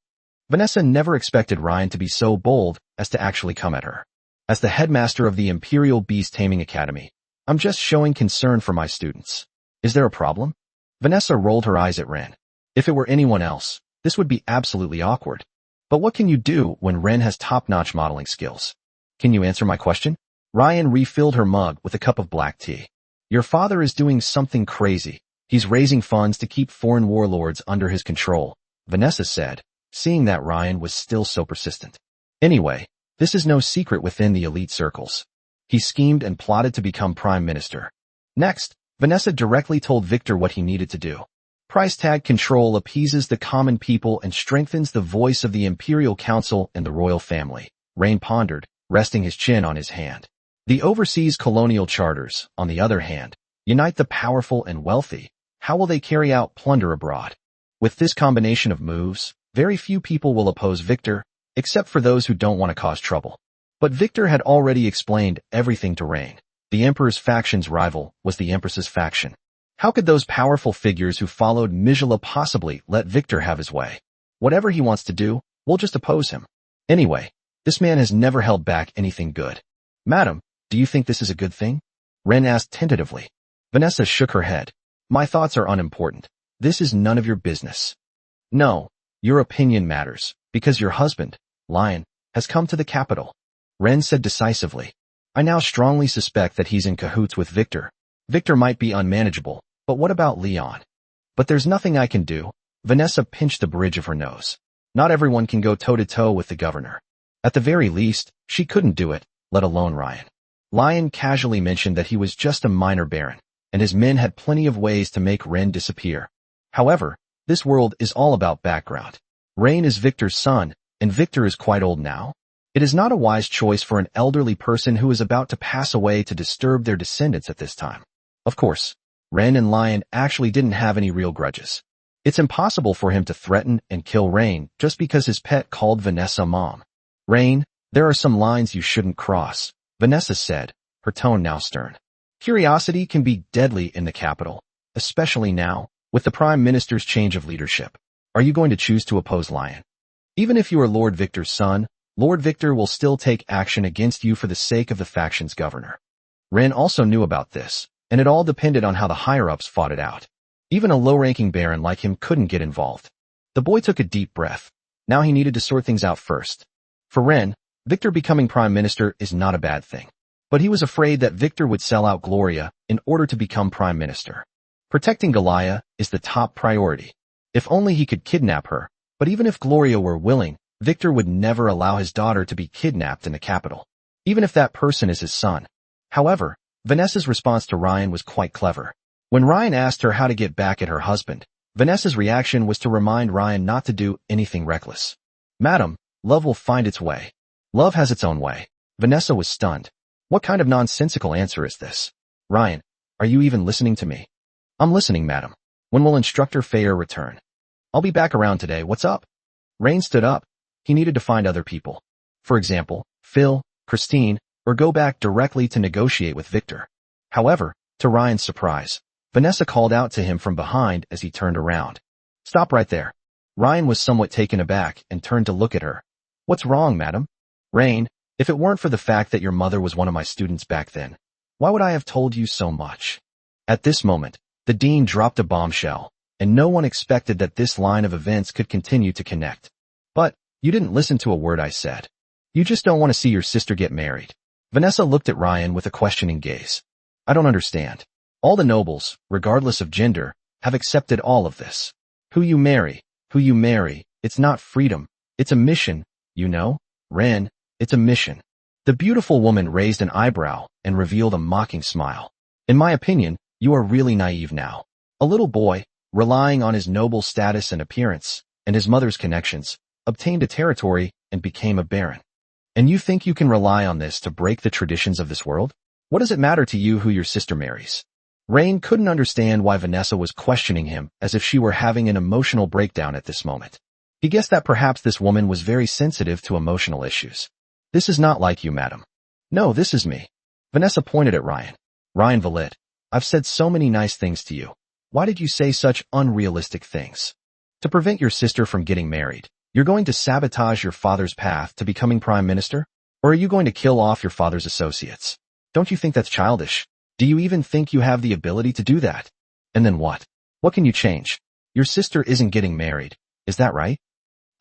Vanessa never expected Ryan to be so bold as to actually come at her. As the headmaster of the Imperial Beast Taming Academy, I'm just showing concern for my students. Is there a problem? Vanessa rolled her eyes at Ren. If it were anyone else, this would be absolutely awkward. But what can you do when Ren has top-notch modeling skills? Can you answer my question? Ryan refilled her mug with a cup of black tea. Your father is doing something crazy. He's raising funds to keep foreign warlords under his control, Vanessa said, seeing that Ryan was still so persistent. Anyway, this is no secret within the elite circles. He schemed and plotted to become prime minister. Next, Vanessa directly told Victor what he needed to do. Price tag control appeases the common people and strengthens the voice of the Imperial Council and the royal family. Rain pondered, resting his chin on his hand. The overseas colonial charters, on the other hand, unite the powerful and wealthy. How will they carry out plunder abroad? With this combination of moves, very few people will oppose Victor, except for those who don't want to cause trouble. But Victor had already explained everything to Rain. The Emperor's faction's rival was the Empress's faction. How could those powerful figures who followed Mijala possibly let Victor have his way? Whatever he wants to do, we'll just oppose him. Anyway, this man has never held back anything good. Madam, do you think this is a good thing? Ren asked tentatively. Vanessa shook her head. My thoughts are unimportant. This is none of your business. No, your opinion matters, because your husband, Lyon, has come to the capital. Ren said decisively. I now strongly suspect that he's in cahoots with Victor. Victor might be unmanageable, but what about Leon? But there's nothing I can do. Vanessa pinched the bridge of her nose. Not everyone can go toe-to-toe with the governor. At the very least, she couldn't do it, let alone Ryan. Lyon casually mentioned that he was just a minor baron, and his men had plenty of ways to make Ren disappear. However, this world is all about background. Rain is Victor's son, and Victor is quite old now. It is not a wise choice for an elderly person who is about to pass away to disturb their descendants at this time. Of course, Ren and Lyon actually didn't have any real grudges. It's impossible for him to threaten and kill Rain just because his pet called Vanessa Mom. Rain, there are some lines you shouldn't cross, Vanessa said, her tone now stern. Curiosity can be deadly in the capital, especially now, with the Prime Minister's change of leadership. Are you going to choose to oppose Lyon? Even if you are Lord Victor's son, Lord Victor will still take action against you for the sake of the faction's governor. Ren also knew about this, and it all depended on how the higher-ups fought it out. Even a low-ranking baron like him couldn't get involved. The boy took a deep breath. Now he needed to sort things out first. For Ren, Victor becoming prime minister is not a bad thing. But he was afraid that Victor would sell out Gloria in order to become prime minister. Protecting Gloria is the top priority. If only he could kidnap her, but even if Gloria were willing, Victor would never allow his daughter to be kidnapped in the capital, even if that person is his son. However, Vanessa's response to Ryan was quite clever. When Ryan asked her how to get back at her husband, Vanessa's reaction was to remind Ryan not to do anything reckless. Madam, love will find its way. Love has its own way. Vanessa was stunned. What kind of nonsensical answer is this? Ryan, are you even listening to me? I'm listening, madam. When will Instructor Fayer return? I'll be back around today. What's up? Rain stood up. He needed to find other people. For example, Phil, Christine, or go back directly to negotiate with Victor. However, to Ryan's surprise, Vanessa called out to him from behind as he turned around. Stop right there. Ryan was somewhat taken aback and turned to look at her. What's wrong, madam? Rain, if it weren't for the fact that your mother was one of my students back then, why would I have told you so much? At this moment, the dean dropped a bombshell, and no one expected that this line of events could continue to connect. But, you didn't listen to a word I said. You just don't want to see your sister get married. Vanessa looked at Ryan with a questioning gaze. I don't understand. All the nobles, regardless of gender, have accepted all of this. Who you marry, it's not freedom. It's a mission, you know? Ren, it's a mission. The beautiful woman raised an eyebrow and revealed a mocking smile. In my opinion, you are really naive now. A little boy, relying on his noble status and appearance, and his mother's connections, obtained a territory and became a baron. And you think you can rely on this to break the traditions of this world? What does it matter to you who your sister marries? Rain couldn't understand why Vanessa was questioning him as if she were having an emotional breakdown at this moment. He guessed that perhaps this woman was very sensitive to emotional issues. This is not like you, madam. No, this is me. Vanessa pointed at Ryan. Ryan Valit, I've said so many nice things to you. Why did you say such unrealistic things? To prevent your sister from getting married, you're going to sabotage your father's path to becoming prime minister? Or are you going to kill off your father's associates? Don't you think that's childish? Do you even think you have the ability to do that? And then what? What can you change? Your sister isn't getting married, is that right?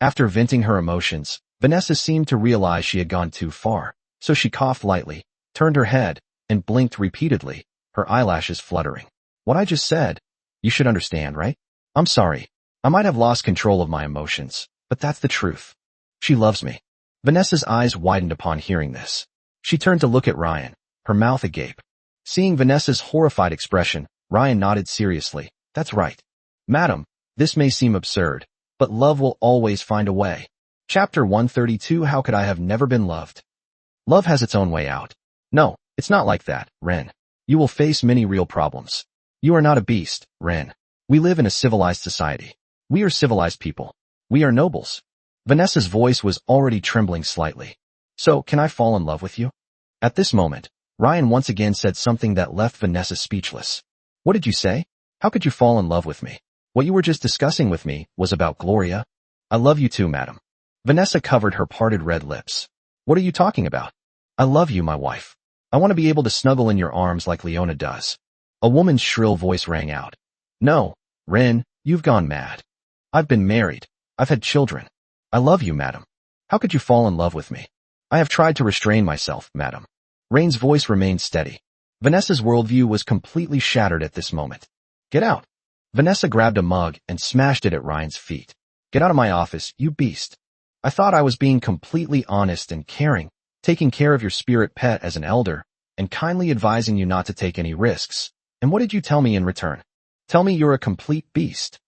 After venting her emotions, Vanessa seemed to realize she had gone too far, so she coughed lightly, turned her head, and blinked repeatedly, her eyelashes fluttering. What I just said, you should understand, right? I'm sorry. I might have lost control of my emotions, but that's the truth. She loves me. Vanessa's eyes widened upon hearing this. She turned to look at Ryan, her mouth agape. Seeing Vanessa's horrified expression, Ryan nodded seriously. That's right. Madam, this may seem absurd, but love will always find a way. Chapter 132. How could I have never been loved? Love has its own way out. No, it's not like that, Ren. You will face many real problems. You are not a beast, Ren. We live in a civilized society. We are civilized people. We are nobles. Vanessa's voice was already trembling slightly. So, can I fall in love with you? At this moment, Ryan once again said something that left Vanessa speechless. What did you say? How could you fall in love with me? What you were just discussing with me was about Gloria. I love you too, madam. Vanessa covered her parted red lips. What are you talking about? I love you, my wife. I want to be able to snuggle in your arms like Leona does. A woman's shrill voice rang out. No, Ren, you've gone mad. I've been married. I've had children. I love you, madam. How could you fall in love with me? I have tried to restrain myself, madam. Rain's voice remained steady. Vanessa's worldview was completely shattered at this moment. Get out. Vanessa grabbed a mug and smashed it at Ryan's feet. Get out of my office, you beast. I thought I was being completely honest and caring, taking care of your spirit pet as an elder, and kindly advising you not to take any risks. And what did you tell me in return? Tell me you're a complete beast.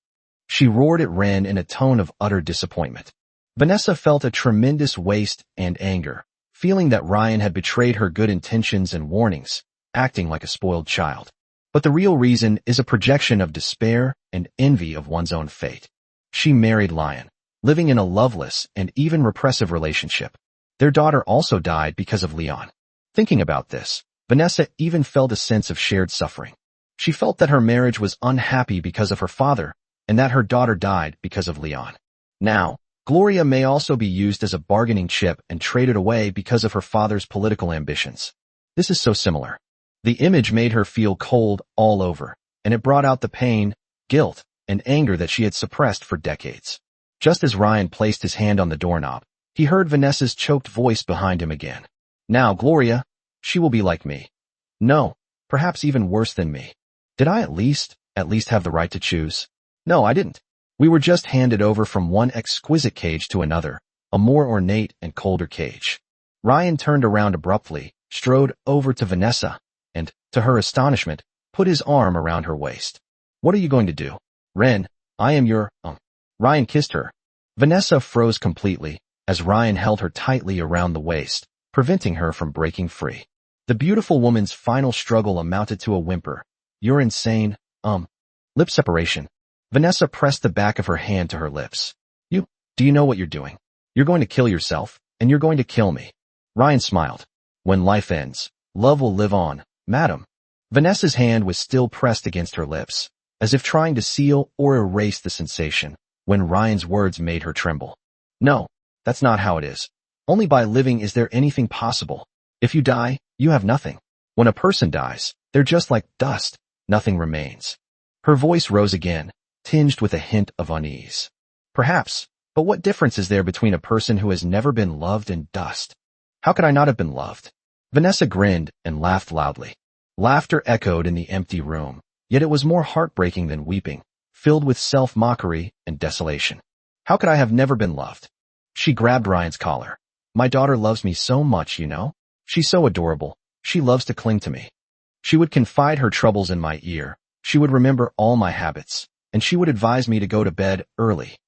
She roared at Ren in a tone of utter disappointment. Vanessa felt a tremendous waste and anger, feeling that Ryan had betrayed her good intentions and warnings, acting like a spoiled child. But the real reason is a projection of despair and envy of one's own fate. She married Lion, living in a loveless and even repressive relationship. Their daughter also died because of Leon. Thinking about this, Vanessa even felt a sense of shared suffering. She felt that her marriage was unhappy because of her father, and that her daughter died because of Leon. Now, Gloria may also be used as a bargaining chip and traded away because of her father's political ambitions. This is so similar. The image made her feel cold all over, and it brought out the pain, guilt, and anger that she had suppressed for decades. Just as Ryan placed his hand on the doorknob, he heard Vanessa's choked voice behind him again. Now, Gloria, she will be like me. No, perhaps even worse than me. Did I at least have the right to choose? No, I didn't. We were just handed over from one exquisite cage to another, a more ornate and colder cage. Ryan turned around abruptly, strode over to Vanessa, and, to her astonishment, put his arm around her waist. What are you going to do? Ren, I am your, Ryan kissed her. Vanessa froze completely as Ryan held her tightly around the waist, preventing her from breaking free. The beautiful woman's final struggle amounted to a whimper. You're insane, Lip separation. Vanessa pressed the back of her hand to her lips. Do you know what you're doing? You're going to kill yourself, and you're going to kill me. Ryan smiled. When life ends, love will live on, madam. Vanessa's hand was still pressed against her lips, as if trying to seal or erase the sensation, when Ryan's words made her tremble. No, that's not how it is. Only by living is there anything possible. If you die, you have nothing. When a person dies, they're just like dust. Nothing remains. Her voice rose again, tinged with a hint of unease. Perhaps, but what difference is there between a person who has never been loved and dust? How could I not have been loved? Vanessa grinned and laughed loudly. Laughter echoed in the empty room, yet it was more heartbreaking than weeping, filled with self-mockery and desolation. How could I have never been loved? She grabbed Ryan's collar. My daughter loves me so much, you know? She's so adorable. She loves to cling to me. She would confide her troubles in my ear. She would remember all my habits, and she would advise me to go to bed early.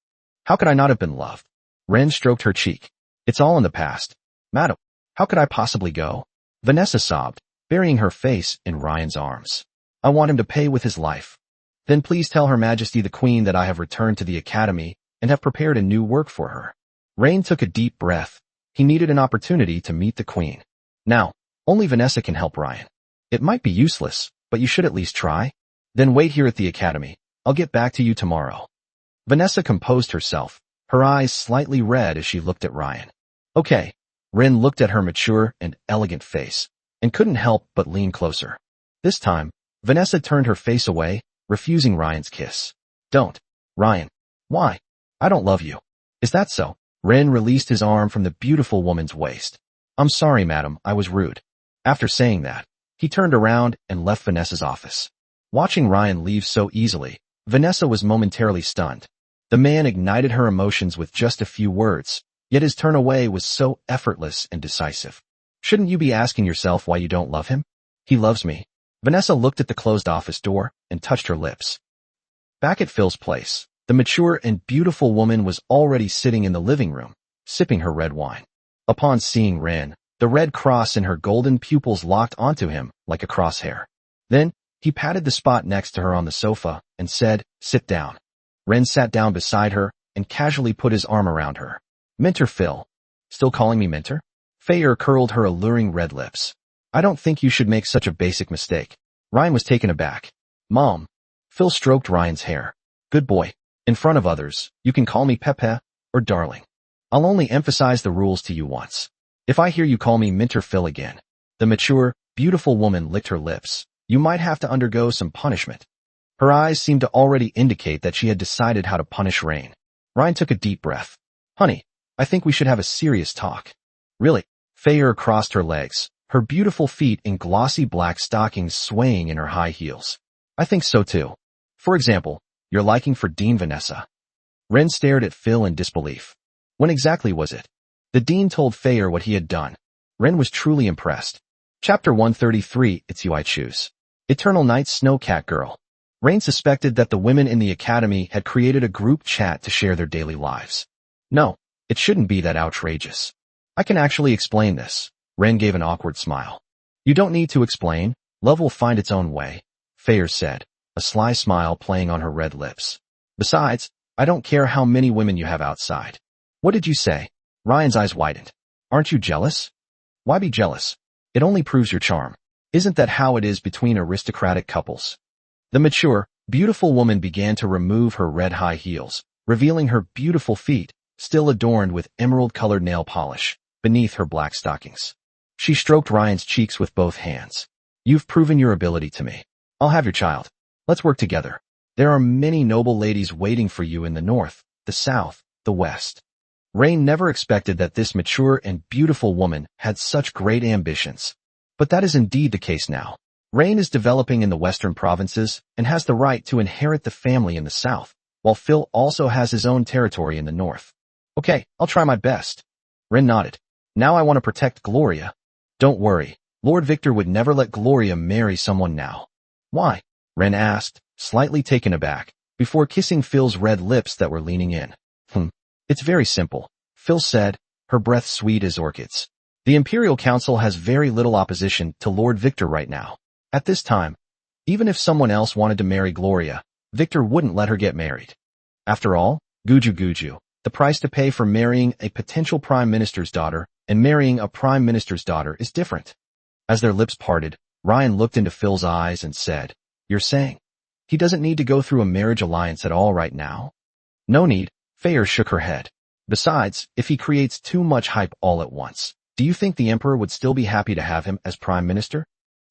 How could I not have been loved? Ren stroked her cheek. It's all in the past. Madam, how could I possibly go? Vanessa sobbed, burying her face in Ryan's arms. I want him to pay with his life. Then please tell Her Majesty the Queen that I have returned to the Academy and have prepared a new work for her. Rain took a deep breath. He needed an opportunity to meet the Queen. Now, only Vanessa can help Ryan. It might be useless, but you should at least try. Then wait here at the Academy. I'll get back to you tomorrow. Vanessa composed herself, her eyes slightly red as she looked at Ryan. Okay. Ren looked at her mature and elegant face, and couldn't help but lean closer. This time, Vanessa turned her face away, refusing Ryan's kiss. Don't. Ryan. Why? I don't love you. Is that so? Ren released his arm from the beautiful woman's waist. I'm sorry, madam, I was rude. After saying that, he turned around and left Vanessa's office. Watching Ryan leave so easily, Vanessa was momentarily stunned. The man ignited her emotions with just a few words, yet his turn away was so effortless and decisive. Shouldn't you be asking yourself why you don't love him? He loves me. Vanessa looked at the closed office door and touched her lips. Back at Phil's place, the mature and beautiful woman was already sitting in the living room, sipping her red wine. Upon seeing Ren, the red cross in her golden pupils locked onto him like a crosshair. Then, he patted the spot next to her on the sofa and said, sit down. Ren sat down beside her and casually put his arm around her. Mentor Phil. Still calling me mentor? Fayer curled her alluring red lips. I don't think you should make such a basic mistake. Ryan was taken aback. Mom. Phil stroked Ryan's hair. Good boy. In front of others, you can call me Pepe or darling. I'll only emphasize the rules to you once. If I hear you call me Mentor Phil again, the mature, beautiful woman licked her lips. You might have to undergo some punishment. Her eyes seemed to already indicate that she had decided how to punish Rain. Ryan took a deep breath. Honey, I think we should have a serious talk. Really? Fayer crossed her legs, her beautiful feet in glossy black stockings swaying in her high heels. I think so too. For example, your liking for Dean Vanessa. Ren stared at Phil in disbelief. When exactly was it? The Dean told Fayer what he had done. Ren was truly impressed. Chapter 133, It's You I Choose. Eternal Night's Snowcat Girl. Rain suspected that the women in the academy had created a group chat to share their daily lives. No, it shouldn't be that outrageous. I can actually explain this. Ren gave an awkward smile. You don't need to explain. Love will find its own way, Fayer said, a sly smile playing on her red lips. Besides, I don't care how many women you have outside. What did you say? Ryan's eyes widened. Aren't you jealous? Why be jealous? It only proves your charm. Isn't that how it is between aristocratic couples? The mature, beautiful woman began to remove her red high heels, revealing her beautiful feet, still adorned with emerald-colored nail polish, beneath her black stockings. She stroked Ryan's cheeks with both hands. You've proven your ability to me. I'll have your child. Let's work together. There are many noble ladies waiting for you in the north, the south, the west. Rain never expected that this mature and beautiful woman had such great ambitions. But that is indeed the case now. Rain is developing in the western provinces and has the right to inherit the family in the south, while Phil also has his own territory in the north. Okay, I'll try my best. Ren nodded. Now I want to protect Gloria. Don't worry, Lord Victor would never let Gloria marry someone now. Why? Ren asked, slightly taken aback, before kissing Phil's red lips that were leaning in. It's very simple, Phil said, her breath sweet as orchids. The Imperial Council has very little opposition to Lord Victor right now. At this time, even if someone else wanted to marry Gloria, Victor wouldn't let her get married. After all, Guju, the price to pay for marrying a potential prime minister's daughter and marrying a prime minister's daughter is different. As their lips parted, Ryan looked into Phil's eyes and said, "You're saying he doesn't need to go through a marriage alliance at all right now?" "No need," Fayer shook her head. "Besides, if he creates too much hype all at once, do you think the Emperor would still be happy to have him as prime minister?"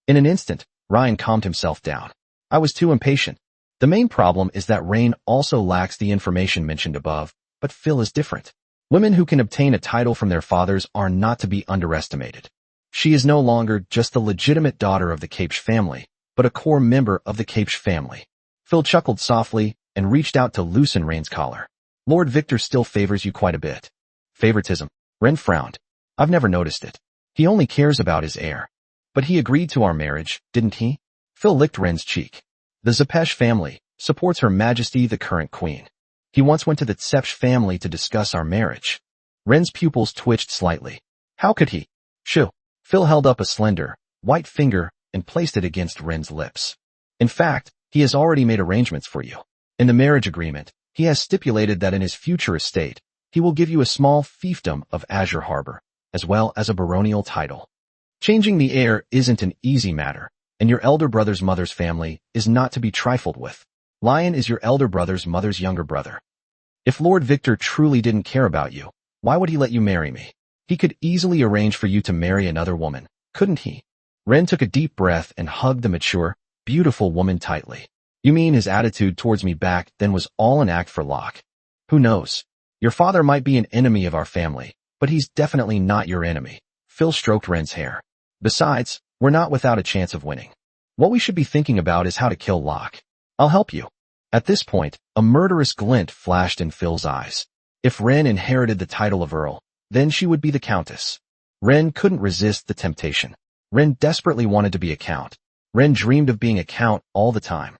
In an instant, Ryan calmed himself down. "I was too impatient. The main problem is that Rain also lacks the information mentioned above, but Phil is different. Women who can obtain a title from their fathers are not to be underestimated. She is no longer just the legitimate daughter of the Capes family, but a core member of the Capes family." Phil chuckled softly and reached out to loosen Rain's collar. "Lord Victor still favors you quite a bit." "Favoritism?" Ren frowned. "I've never noticed it. He only cares about his heir." "But he agreed to our marriage, didn't he?" Phil licked Ren's cheek. "The Zepesh family supports Her Majesty the current queen. He once went to the Tsepsh family to discuss our marriage." Ren's pupils twitched slightly. "How could he?" "Shoo." Phil held up a slender, white finger and placed it against Ren's lips. "In fact, he has already made arrangements for you. In the marriage agreement, he has stipulated that in his future estate, he will give you a small fiefdom of Azure Harbor, as well as a baronial title. Changing the heir isn't an easy matter, and your elder brother's mother's family is not to be trifled with. Lion is your elder brother's mother's younger brother. If Lord Victor truly didn't care about you, why would he let you marry me? He could easily arrange for you to marry another woman, couldn't he?" Ren took a deep breath and hugged the mature, beautiful woman tightly. "You mean his attitude towards me back then was all an act for Locke? Who knows? Your father might be an enemy of our family, but he's definitely not your enemy." Phil stroked Ren's hair. "Besides, we're not without a chance of winning. What we should be thinking about is how to kill Locke. I'll help you." At this point, a murderous glint flashed in Phil's eyes. If Ren inherited the title of Earl, then she would be the Countess. Ren couldn't resist the temptation. Ren desperately wanted to be a Count. Ren dreamed of being a Count all the time.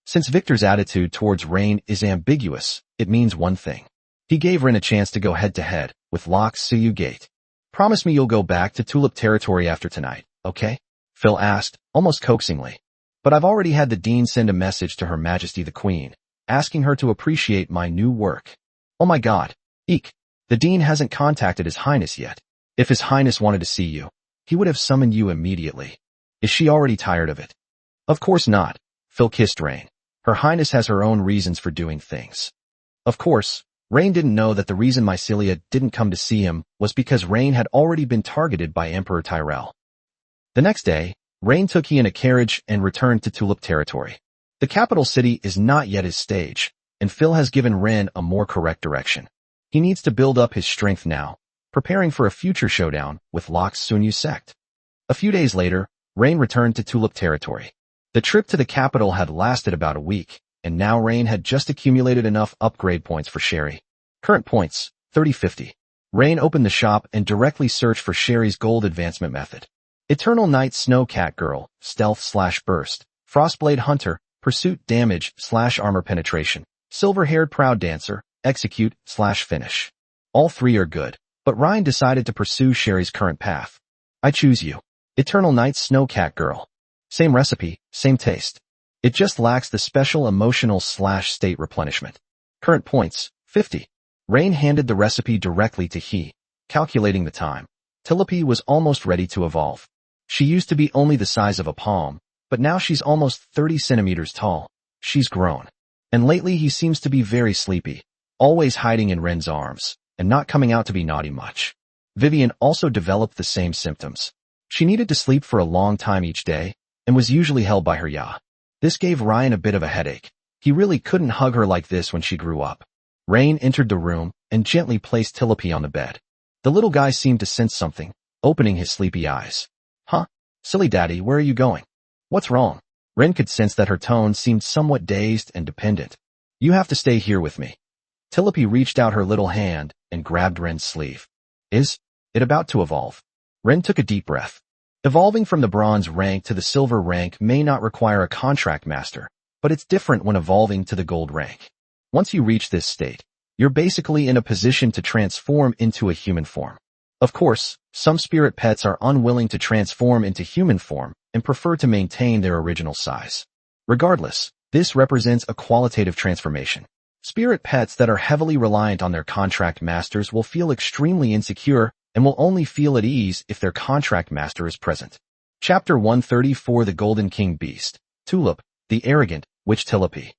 Since Victor's attitude towards Rain is ambiguous, it means one thing. He gave Ren a chance to go head-to-head with Locke Suyu Gate. "Promise me you'll go back to Tulip territory after tonight, okay?" Phil asked, almost coaxingly. "But I've already had the Dean send a message to Her Majesty the Queen, asking her to appreciate my new work." "Oh my god. Eek. The Dean hasn't contacted His Highness yet. If His Highness wanted to see you, he would have summoned you immediately. Is she already tired of it?" "Of course not." Phil kissed Rain. "Her Highness has her own reasons for doing things." Of course, Rain didn't know that the reason Mycelia didn't come to see him was because Rain had already been targeted by Emperor Tyrell. The next day, Rain took he in a carriage and returned to Tulip territory. The capital city is not yet his stage, and Phil has given Ren a more correct direction. He needs to build up his strength now, preparing for a future showdown with Locke's Sunyu sect. A few days later, Rain returned to Tulip territory. The trip to the capital had lasted about a week, and now Rain had just accumulated enough upgrade points for Sherry. Current points, 3050. Rain opened the shop and directly searched for Sherry's gold advancement method. Eternal Night Snowcat Girl, Stealth/Burst, Frostblade Hunter, Pursuit Damage/Armor Penetration, Silver-Haired Proud Dancer, Execute/Finish. All three are good, but Ryan decided to pursue Sherry's current path. "I choose you. Eternal Night Snowcat Girl." Same recipe, same taste. It just lacks the special emotional/state replenishment. Current points, 50. Rain handed the recipe directly to he, calculating the time. Tilope was almost ready to evolve. She used to be only the size of a palm, but now she's almost 30 centimeters tall. She's grown. And lately he seems to be very sleepy, always hiding in Ren's arms, and not coming out to be naughty much. Vivian also developed the same symptoms. She needed to sleep for a long time each day, and was usually held by her ya. This gave Ryan a bit of a headache. He really couldn't hug her like this when she grew up. Rain entered the room and gently placed Tilope on the bed. The little guy seemed to sense something, opening his sleepy eyes. "Huh? Silly daddy, where are you going? What's wrong?" Ren could sense that her tone seemed somewhat dazed and dependent. "You have to stay here with me." Tilope reached out her little hand and grabbed Ren's sleeve. "Is it about to evolve?" Ren took a deep breath. Evolving from the bronze rank to the silver rank may not require a contract master, but it's different when evolving to the gold rank. Once you reach this state, you're basically in a position to transform into a human form. Of course, some spirit pets are unwilling to transform into human form and prefer to maintain their original size. Regardless, this represents a qualitative transformation. Spirit pets that are heavily reliant on their contract masters will feel extremely insecure and will only feel at ease if their contract master is present. Chapter 134 The Golden King Beast. Tulip, the Arrogant Witch Tilipy.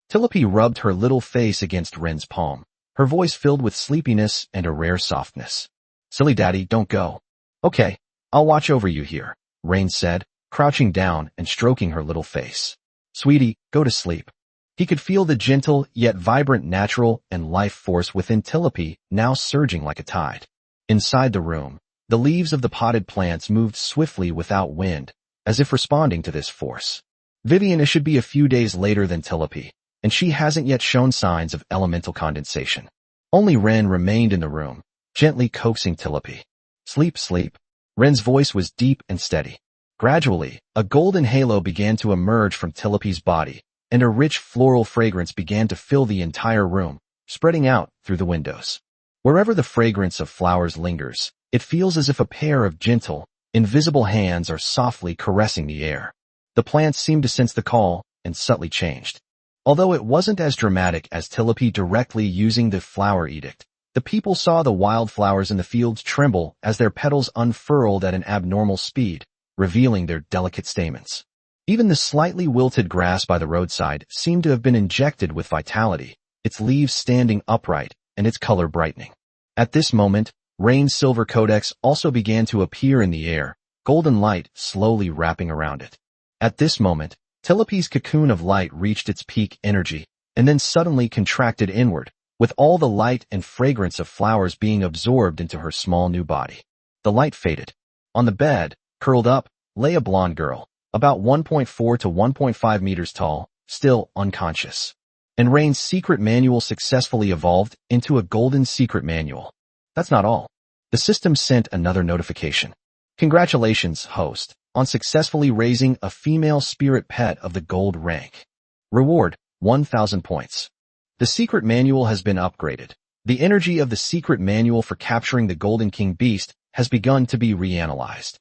Tilipy rubbed her little face against Ren's palm, her voice filled with sleepiness and a rare softness. Silly daddy, don't go. Okay, I'll watch over you here, Ren said, crouching down and stroking her little face. Sweetie, go to sleep. He could feel the gentle yet vibrant natural and life force within Tilipy now surging like a tide. Inside the room, the leaves of the potted plants moved swiftly without wind, as if responding to this force. Vivian should be a few days later than Tilipy, and she hasn't yet shown signs of elemental condensation. Only Ren remained in the room, gently coaxing Tilipy. Sleep, sleep. Ren's voice was deep and steady. Gradually, a golden halo began to emerge from Tilipy's body, and a rich floral fragrance began to fill the entire room, spreading out through the windows. Wherever the fragrance of flowers lingers, it feels as if a pair of gentle, invisible hands are softly caressing the air. The plants seemed to sense the call and subtly changed. Although it wasn't as dramatic as Tilipy directly using the flower edict, the people saw the wildflowers in the fields tremble as their petals unfurled at an abnormal speed, revealing their delicate stamens. Even the slightly wilted grass by the roadside seemed to have been injected with vitality, its leaves standing upright and its color brightening. At this moment, Ren's silver codex also began to appear in the air, golden light slowly wrapping around it. At this moment, Tilipy's cocoon of light reached its peak energy, and then suddenly contracted inward, with all the light and fragrance of flowers being absorbed into her small new body. The light faded. On the bed, curled up, lay a blonde girl, about 1.4 to 1.5 meters tall, still unconscious. And Ren's secret manual successfully evolved into a golden secret manual. That's not all. The system sent another notification. Congratulations, host, on successfully raising a female spirit pet of the gold rank. Reward, 1,000 points. The secret manual has been upgraded. The energy of the secret manual for capturing the Golden King Beast has begun to be reanalyzed.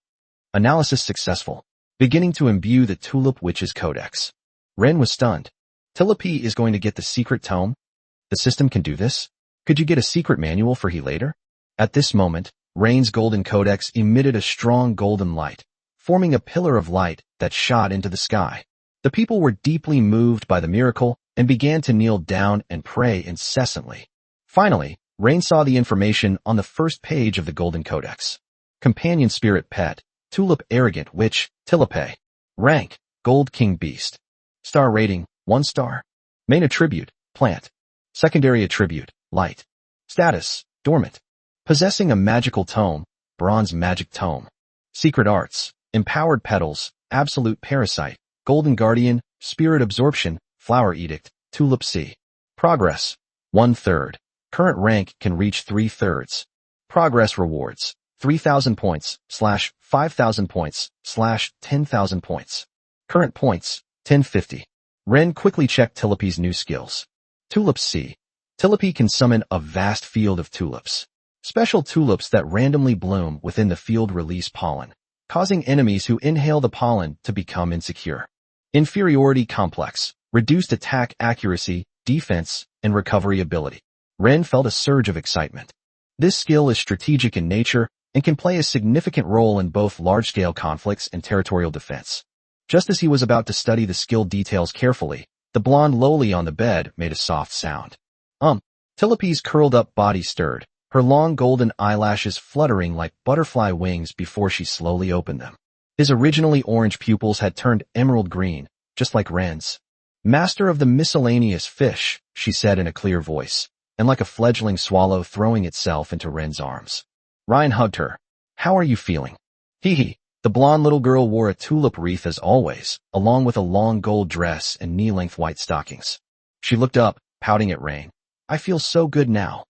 Analysis successful. Beginning to imbue the Tulip Witch's Codex. Ren was stunned. Tilipy is going to get the secret tome? The system can do this? Could you get a secret manual for he later? At this moment, Ren's golden codex emitted a strong golden light, forming a pillar of light that shot into the sky. The people were deeply moved by the miracle and began to kneel down and pray incessantly. Finally, Ren saw the information on the first page of the golden codex. Companion spirit pet, Tulip Arrogant Witch, Tilipy. Rank, Gold King Beast. Star rating, 1 star. Main attribute, plant. Secondary attribute, light. Status, dormant. Possessing a magical tome, bronze magic tome. Secret arts, empowered petals, absolute parasite, golden guardian, spirit absorption, flower edict, tulip sea. Progress, 1/3. Current rank can reach 3/3. Progress rewards, 3,000 points, /5,000 points, /10,000 points. Current points, 1050. Ren quickly checked Tilipy's new skills. Tulip sea. Tilipy can summon a vast field of tulips. Special tulips that randomly bloom within the field release pollen, causing enemies who inhale the pollen to become insecure. Inferiority complex, reduced attack accuracy, defense, and recovery ability. Ren felt a surge of excitement. This skill is strategic in nature and can play a significant role in both large-scale conflicts and territorial defense. Just as he was about to study the skill details carefully, the blonde lowly on the bed made a soft sound. Tilipy's curled-up body stirred, her long golden eyelashes fluttering like butterfly wings before she slowly opened them. His originally orange pupils had turned emerald green, just like Ren's. Master of the miscellaneous fish, she said in a clear voice, and like a fledgling swallow throwing itself into Ren's arms. Ryan hugged her. How are you feeling? Hee. The blonde little girl wore a tulip wreath as always, along with a long gold dress and knee-length white stockings. She looked up, pouting at Ren. I feel so good now.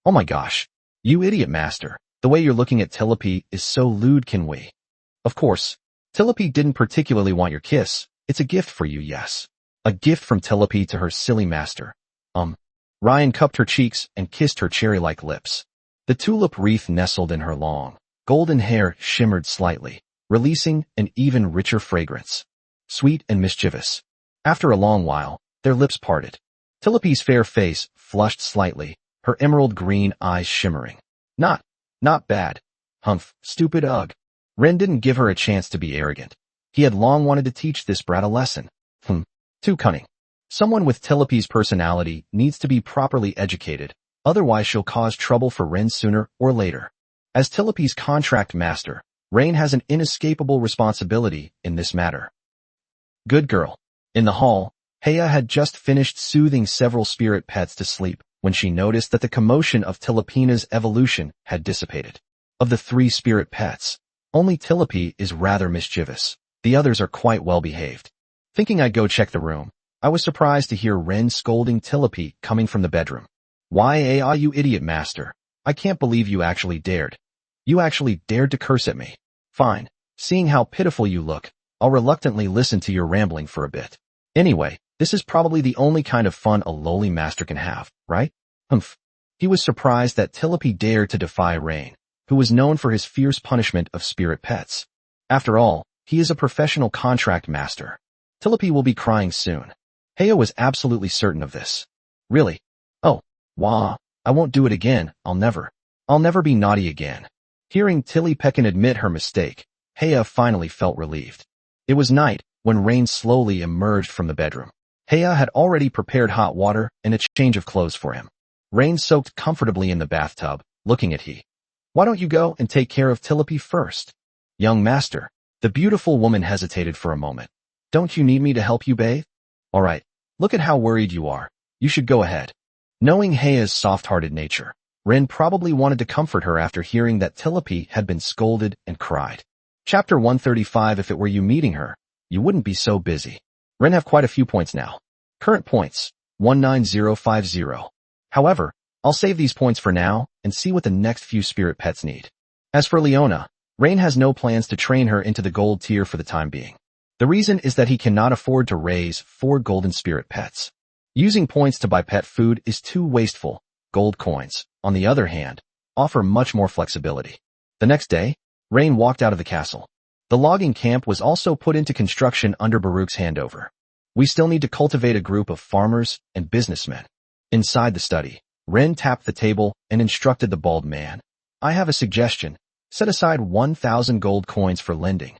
Oh my gosh. You idiot, Master. The way you're looking at Tilipy is so lewd, can we? Of course. Tilipy didn't particularly want your kiss, It's a gift for you, yes. A gift from Telepi to her silly master. Ryan cupped her cheeks and kissed her cherry-like lips. The tulip wreath nestled in her long, golden hair shimmered slightly, releasing an even richer fragrance. Sweet and mischievous. After a long while, their lips parted. Telepi's fair face flushed slightly, her emerald green eyes shimmering. Not bad. Humph, stupid ugh. Ren didn't give her a chance to be arrogant. He had long wanted to teach this brat a lesson. Too cunning. Someone with Telepi's personality needs to be properly educated, otherwise she'll cause trouble for Ren sooner or later. As Telepi's contract master, Rain has an inescapable responsibility in this matter. Good girl. In the hall, Heya had just finished soothing several spirit pets to sleep when she noticed that the commotion of Telepina's evolution had dissipated. Of the 3 spirit pets, only Telepi is rather mischievous. The others are quite well behaved. Thinking I'd go check the room, I was surprised to hear Ren scolding Telepi coming from the bedroom. Why, you idiot master. I can't believe you actually dared. You actually dared to curse at me. Fine. Seeing how pitiful you look, I'll reluctantly listen to your rambling for a bit. Anyway, this is probably the only kind of fun a lowly master can have, right? Humph. He was surprised that Telepi dared to defy Rain, who was known for his fierce punishment of spirit pets. After all, he is a professional contract master. Telepi will be crying soon. Heya was absolutely certain of this. Really? Oh, wah, I won't do it again, I'll never be naughty again. Hearing Tilly Pekin admit her mistake, Heya finally felt relieved. It was night when Rain slowly emerged from the bedroom. Heya had already prepared hot water and a change of clothes for him. Rain soaked comfortably in the bathtub, looking at he. Why don't you go and take care of Telepi first? Young master. The beautiful woman hesitated for a moment. Don't you need me to help you bathe? All right. Look at how worried you are. You should go ahead. Knowing Heya's soft-hearted nature, Ren probably wanted to comfort her after hearing that Telepi had been scolded and cried. Chapter 135. If it were you meeting her, you wouldn't be so busy. Ren have quite a few points now. Current points, 19050. However, I'll save these points for now and see what the next few spirit pets need. As for Leona, Rain has no plans to train her into the gold tier for the time being. The reason is that he cannot afford to raise 4 golden spirit pets. Using points to buy pet food is too wasteful. Gold coins, on the other hand, offer much more flexibility. The next day, Rain walked out of the castle. The logging camp was also put into construction under Baruch's handover. We still need to cultivate a group of farmers and businessmen. Inside the study, Ren tapped the table and instructed the bald man. I have a suggestion. Set aside 1,000 gold coins for lending.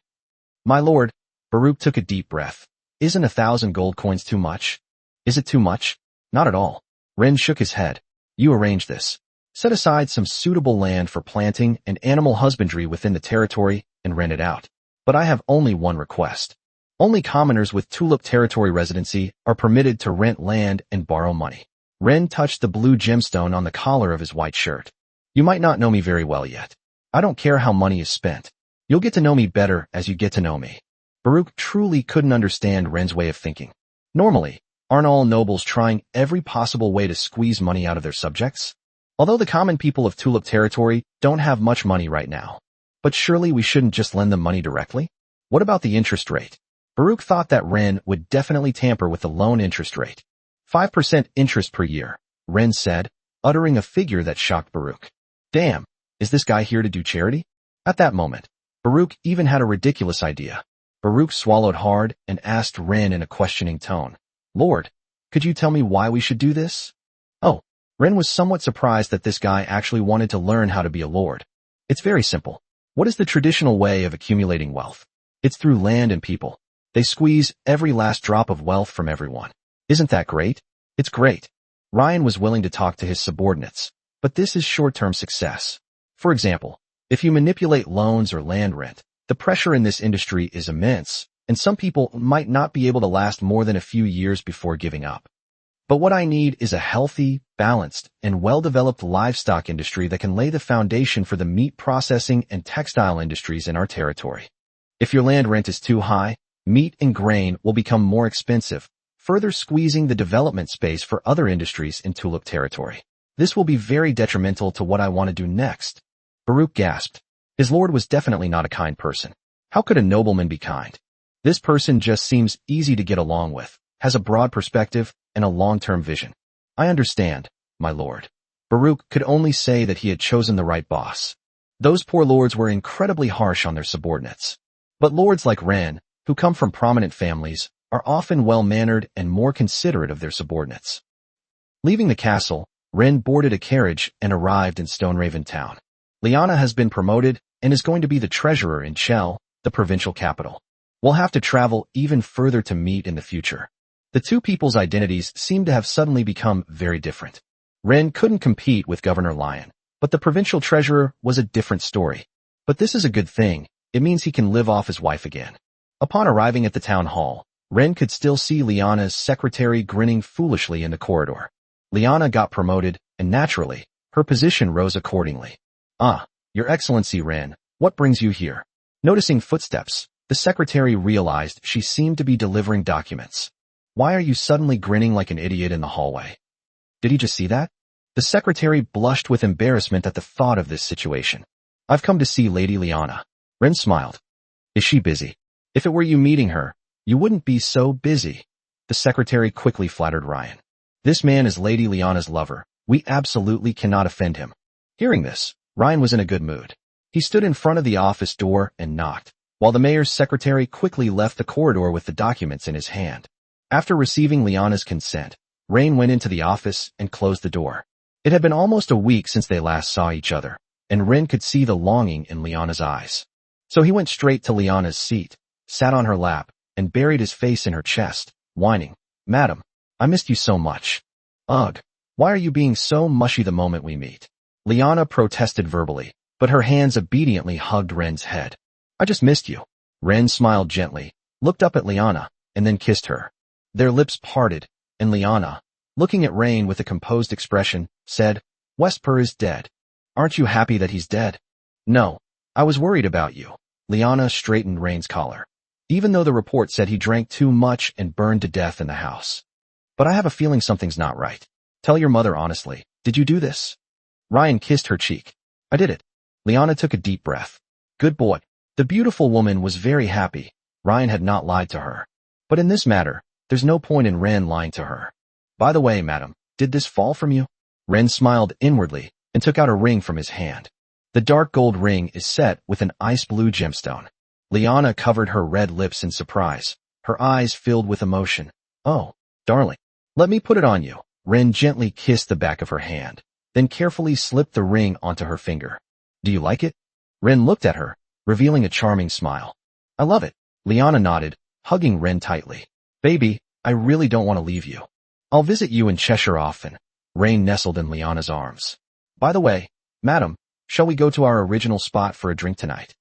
My lord, Baruch took a deep breath. Isn't 1,000 gold coins too much? Is it too much? Not at all. Ren shook his head. You arrange this. Set aside some suitable land for planting and animal husbandry within the territory and rent it out. But I have only one request. Only commoners with Tulip Territory residency are permitted to rent land and borrow money. Ren touched the blue gemstone on the collar of his white shirt. You might not know me very well yet. I don't care how money is spent. You'll get to know me better as you get to know me. Baruch truly couldn't understand Ren's way of thinking. Normally, aren't all nobles trying every possible way to squeeze money out of their subjects? Although the common people of Tulip Territory don't have much money right now. But surely we shouldn't just lend them money directly? What about the interest rate? Baruch thought that Ren would definitely tamper with the loan interest rate. 5% interest per year, Ren said, uttering a figure that shocked Baruch. Damn, is this guy here to do charity? At that moment, Baruch even had a ridiculous idea. Baruch swallowed hard and asked Ren in a questioning tone. Lord, could you tell me why we should do this? Oh, Ren was somewhat surprised that this guy actually wanted to learn how to be a lord. It's very simple. What is the traditional way of accumulating wealth? It's through land and people. They squeeze every last drop of wealth from everyone. Isn't that great? It's great. Ryan was willing to talk to his subordinates, but this is short-term success. For example, if you manipulate loans or land rent, the pressure in this industry is immense, and some people might not be able to last more than a few years before giving up. But what I need is a healthy, balanced, and well-developed livestock industry that can lay the foundation for the meat processing and textile industries in our territory. If your land rent is too high, meat and grain will become more expensive, further squeezing the development space for other industries in Tulip Territory. This will be very detrimental to what I want to do next. Baruch gasped. His lord was definitely not a kind person. How could a nobleman be kind? This person just seems easy to get along with, has a broad perspective and a long-term vision. I understand, my lord. Baruch could only say that he had chosen the right boss. Those poor lords were incredibly harsh on their subordinates. But lords like Ren, who come from prominent families, are often well-mannered and more considerate of their subordinates. Leaving the castle, Ren boarded a carriage and arrived in Stoneraven town. Liana has been promoted and is going to be the treasurer in Chell, the provincial capital. We'll have to travel even further to meet in the future. The two people's identities seem to have suddenly become very different. Ren couldn't compete with Governor Lion, but the provincial treasurer was a different story. But this is a good thing. It means he can live off his wife again. Upon arriving at the town hall, Ren could still see Liana's secretary grinning foolishly in the corridor. Liana got promoted, and naturally, her position rose accordingly. Ah, Your Excellency Ren, what brings you here? Noticing footsteps, the secretary realized she seemed to be delivering documents. Why are you suddenly grinning like an idiot in the hallway? Did he just see that? The secretary blushed with embarrassment at the thought of this situation. I've come to see Lady Liana. Ren smiled. Is she busy? If it were you meeting her, you wouldn't be so busy. The secretary quickly flattered Ryan. This man is Lady Liana's lover. We absolutely cannot offend him. Hearing this, Ryan was in a good mood. He stood in front of the office door and knocked, while the mayor's secretary quickly left the corridor with the documents in his hand. After receiving Liana's consent, Rain went into the office and closed the door. It had been almost a week since they last saw each other, and Ren could see the longing in Liana's eyes. So he went straight to Liana's seat, sat on her lap, and buried his face in her chest, whining, Madam, I missed you so much. Ugh, why are you being so mushy the moment we meet? Liana protested verbally, but her hands obediently hugged Ren's head. I just missed you. Ren smiled gently, looked up at Liana, and then kissed her. Their lips parted, and Liana, looking at Rain with a composed expression, said, Wesper is dead. Aren't you happy that he's dead? No, I was worried about you. Liana straightened Rain's collar. Even though the report said he drank too much and burned to death in the house. But I have a feeling something's not right. Tell your mother honestly, did you do this? Ryan kissed her cheek. I did it. Liana took a deep breath. Good boy. The beautiful woman was very happy. Ryan had not lied to her. But in this matter, there's no point in Ren lying to her. By the way, madam, did this fall from you? Ren smiled inwardly and took out a ring from his hand. The dark gold ring is set with an ice blue gemstone. Liana covered her red lips in surprise, her eyes filled with emotion. Oh, darling, let me put it on you. Ren gently kissed the back of her hand, then carefully slipped the ring onto her finger. Do you like it? Ren looked at her, revealing a charming smile. I love it. Liana nodded, hugging Ren tightly. Baby, I really don't want to leave you. I'll visit you in Cheshire often. Rain nestled in Liana's arms. By the way, madam, shall we go to our original spot for a drink tonight?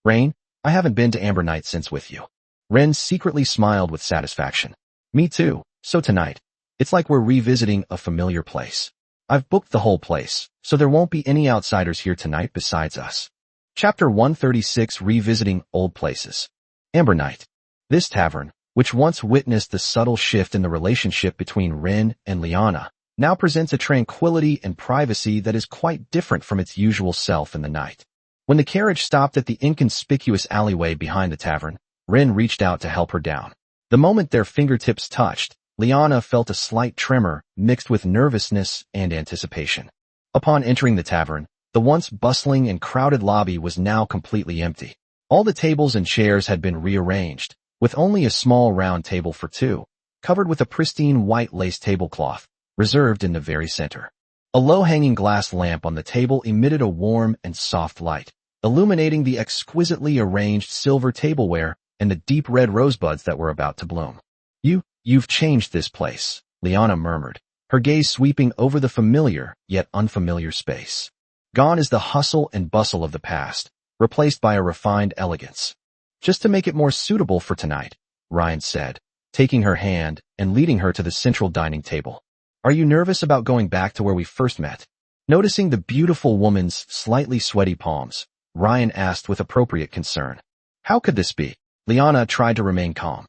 Rain, I haven't been to Amber Night since with you. Ren secretly smiled with satisfaction. Me too, so tonight. It's like we're revisiting a familiar place. I've booked the whole place, so there won't be any outsiders here tonight besides us. Chapter 136 Revisiting Old Places. Amber Night. This tavern, which once witnessed the subtle shift in the relationship between Ren and Liana, now presents a tranquility and privacy that is quite different from its usual self in the night. When the carriage stopped at the inconspicuous alleyway behind the tavern, Ren reached out to help her down. The moment their fingertips touched, Liana felt a slight tremor mixed with nervousness and anticipation. Upon entering the tavern, the once bustling and crowded lobby was now completely empty. All the tables and chairs had been rearranged, with only a small round table for two, covered with a pristine white lace tablecloth, reserved in the very center. A low-hanging glass lamp on the table emitted a warm and soft light, illuminating the exquisitely arranged silver tableware and the deep red rosebuds that were about to bloom. You've changed this place, Liana murmured, her gaze sweeping over the familiar yet unfamiliar space. Gone is the hustle and bustle of the past, replaced by a refined elegance. Just to make it more suitable for tonight, Ryan said, taking her hand and leading her to the central dining table. Are you nervous about going back to where we first met? Noticing the beautiful woman's slightly sweaty palms, Ryan asked with appropriate concern. How could this be? Liana tried to remain calm.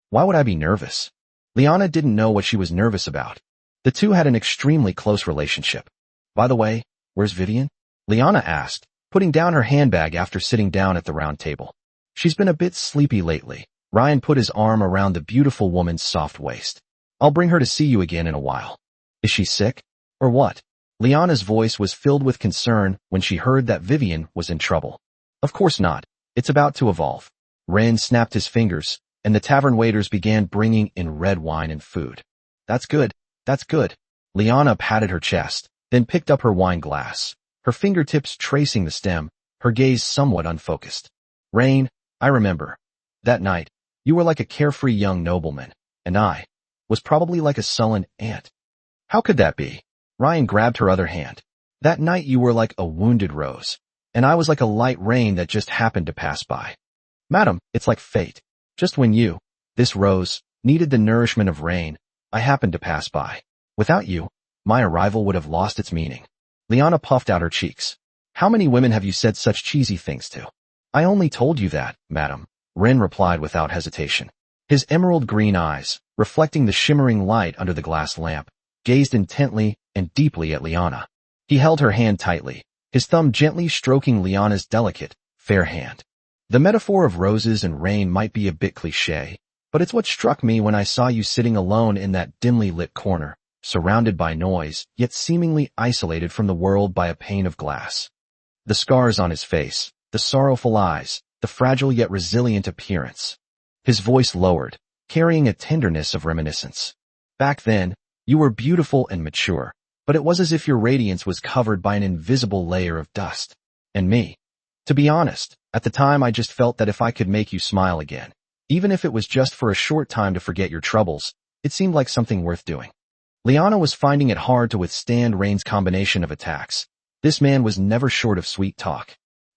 Why would I be nervous? Liana didn't know what she was nervous about. The two had an extremely close relationship. By the way, where's Vivian? Liana asked, putting down her handbag after sitting down at the round table. She's been a bit sleepy lately, Ryan put his arm around the beautiful woman's soft waist. I'll bring her to see you again in a while. Is she sick? Or what? Liana's voice was filled with concern when she heard that Vivian was in trouble. Of course not. It's about to evolve. Ren snapped his fingers, and the tavern waiters began bringing in red wine and food. That's good. That's good. Liana patted her chest, then picked up her wine glass, her fingertips tracing the stem, her gaze somewhat unfocused. Rain, I remember. That night, you were like a carefree young nobleman, and I was probably like a sullen ant. How could that be? Ryan grabbed her other hand. That night you were like a wounded rose, and I was like a light rain that just happened to pass by. Madam, it's like fate. Just when you, this rose, needed the nourishment of rain, I happened to pass by. Without you, my arrival would have lost its meaning. Liana puffed out her cheeks. How many women have you said such cheesy things to? I only told you that, madam, Ren replied without hesitation. His emerald green eyes, reflecting the shimmering light under the glass lamp, gazed intently and deeply at Liana. He held her hand tightly, his thumb gently stroking Liana's delicate, fair hand. The metaphor of roses and rain might be a bit cliché, but it's what struck me when I saw you sitting alone in that dimly lit corner, surrounded by noise, yet seemingly isolated from the world by a pane of glass. The scars on his face, the sorrowful eyes, the fragile yet resilient appearance. His voice lowered, carrying a tenderness of reminiscence. Back then, you were beautiful and mature, but it was as if your radiance was covered by an invisible layer of dust. And me. To be honest, at the time I just felt that if I could make you smile again, even if it was just for a short time to forget your troubles, it seemed like something worth doing. Liana was finding it hard to withstand Rain's combination of attacks. This man was never short of sweet talk.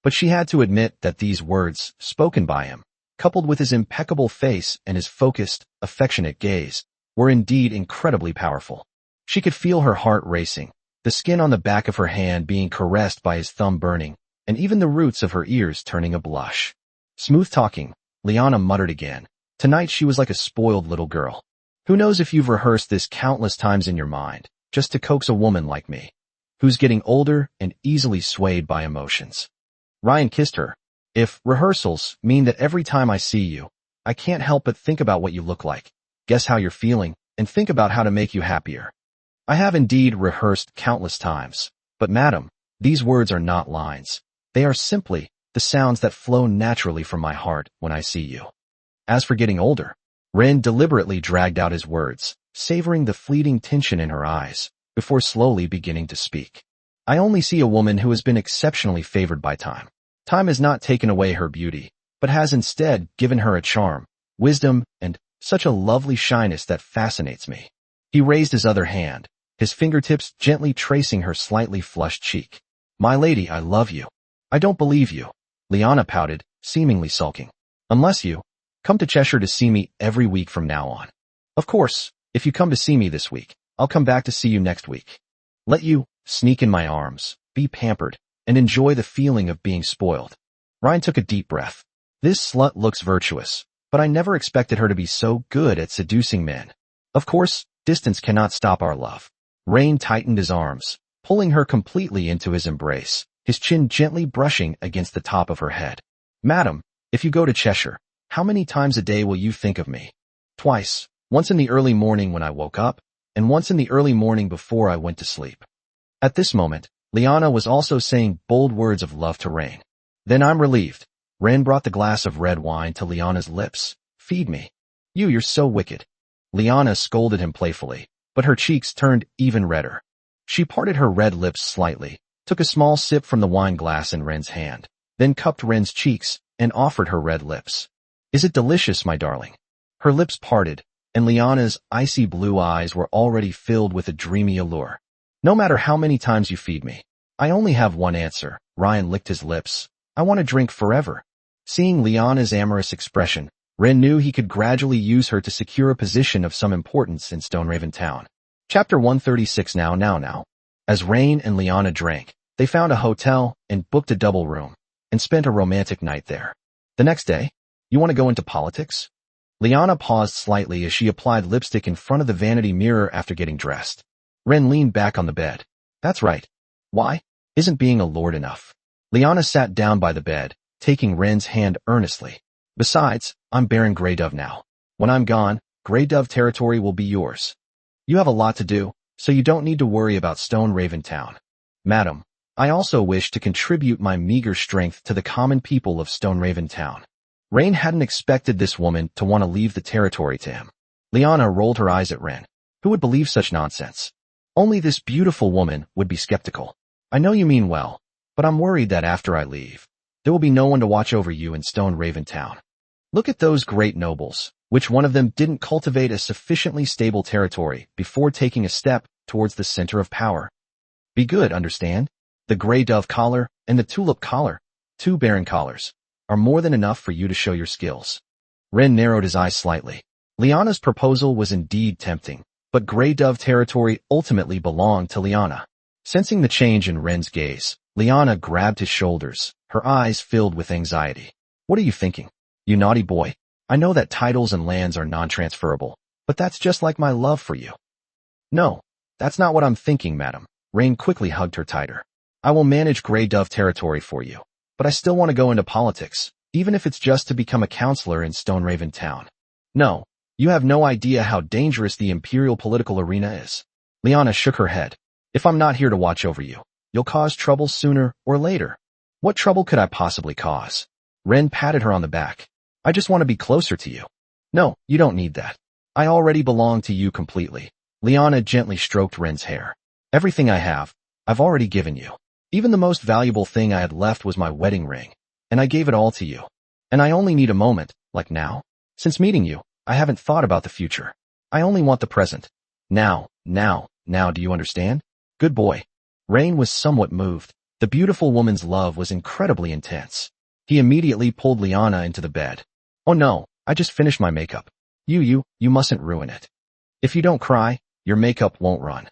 But she had to admit that these words, spoken by him, coupled with his impeccable face and his focused, affectionate gaze, were indeed incredibly powerful. She could feel her heart racing, the skin on the back of her hand being caressed by his thumb burning, and even the roots of her ears turning a blush. Smooth talking, Liana muttered again. Tonight she was like a spoiled little girl. Who knows if you've rehearsed this countless times in your mind, just to coax a woman like me, who's getting older and easily swayed by emotions. Ryan kissed her. If rehearsals mean that every time I see you, I can't help but think about what you look like, guess how you're feeling, and think about how to make you happier. I have indeed rehearsed countless times, but madam, these words are not lines. They are simply the sounds that flow naturally from my heart when I see you. As for getting older, Ren deliberately dragged out his words, savoring the fleeting tension in her eyes, before slowly beginning to speak. I only see a woman who has been exceptionally favored by time. Time has not taken away her beauty, but has instead given her a charm, wisdom, and such a lovely shyness that fascinates me. He raised his other hand, his fingertips gently tracing her slightly flushed cheek. My lady, I love you. I don't believe you. Liana pouted, seemingly sulking. Unless you come to Cheshire to see me every week from now on. Of course, if you come to see me this week, I'll come back to see you next week. Let you sneak in my arms, be pampered, and enjoy the feeling of being spoiled. Ryan took a deep breath. This slut looks virtuous, but I never expected her to be so good at seducing men. Of course, distance cannot stop our love. Rain tightened his arms, pulling her completely into his embrace, his chin gently brushing against the top of her head. Madam, if you go to Cheshire, how many times a day will you think of me? Twice, once in the early morning when I woke up, and once in the early morning before I went to sleep. At this moment, Liana was also saying bold words of love to Rain. Then I'm relieved. Ren brought the glass of red wine to Liana's lips. Feed me. You're so wicked. Liana scolded him playfully, but her cheeks turned even redder. She parted her red lips slightly, took a small sip from the wine glass in Ren's hand, then cupped Ren's cheeks and offered her red lips. Is it delicious, my darling? Her lips parted, and Liana's icy blue eyes were already filled with a dreamy allure. No matter how many times you feed me, I only have one answer. Ryan licked his lips. I want to drink forever. Seeing Liana's amorous expression, Ren knew he could gradually use her to secure a position of some importance in Stoneraven Town. Chapter 136 Now. As Rain and Liana drank, they found a hotel and booked a double room, and spent a romantic night there. The next day, you want to go into politics? Liana paused slightly as she applied lipstick in front of the vanity mirror after getting dressed. Ren leaned back on the bed. That's right. Why? Isn't being a lord enough? Liana sat down by the bed, taking Ren's hand earnestly. Besides, I'm Baron Grey Dove now. When I'm gone, Grey Dove territory will be yours. You have a lot to do, so you don't need to worry about Stone Raven Town. Madam, I also wish to contribute my meager strength to the common people of Stone Raven Town. Rain hadn't expected this woman to want to leave the territory to him. Lyanna rolled her eyes at Ren. Who would believe such nonsense? Only this beautiful woman would be skeptical. I know you mean well, but I'm worried that after I leave, there will be no one to watch over you in Stone Raven Town. Look at those great nobles. Which one of them didn't cultivate a sufficiently stable territory before taking a step towards the center of power? Be good, understand? The Grey Dove collar and the Tulip collar, 2 Baron collars, are more than enough for you to show your skills. Ren narrowed his eyes slightly. Lyanna's proposal was indeed tempting, but Grey Dove territory ultimately belonged to Lyanna. Sensing the change in Ren's gaze, Lyanna grabbed his shoulders, her eyes filled with anxiety. What are you thinking? You naughty boy. I know that titles and lands are non-transferable, but that's just like my love for you. No, that's not what I'm thinking, madam. Rain quickly hugged her tighter. I will manage Grey Dove territory for you, but I still want to go into politics, even if it's just to become a counselor in Stone Raven Town. No, you have no idea how dangerous the imperial political arena is. Lyanna shook her head. If I'm not here to watch over you, you'll cause trouble sooner or later. What trouble could I possibly cause? Ren patted her on the back. I just want to be closer to you. No, you don't need that. I already belong to you completely. Lyanna gently stroked Ren's hair. Everything I have, I've already given you. Even the most valuable thing I had left was my wedding ring, and I gave it all to you. And I only need a moment, like now. Since meeting you, I haven't thought about the future. I only want the present. Now, do you understand? Good boy. Rain was somewhat moved. The beautiful woman's love was incredibly intense. He immediately pulled Lyanna into the bed. Oh no, I just finished my makeup. You mustn't ruin it. If you don't cry, your makeup won't run.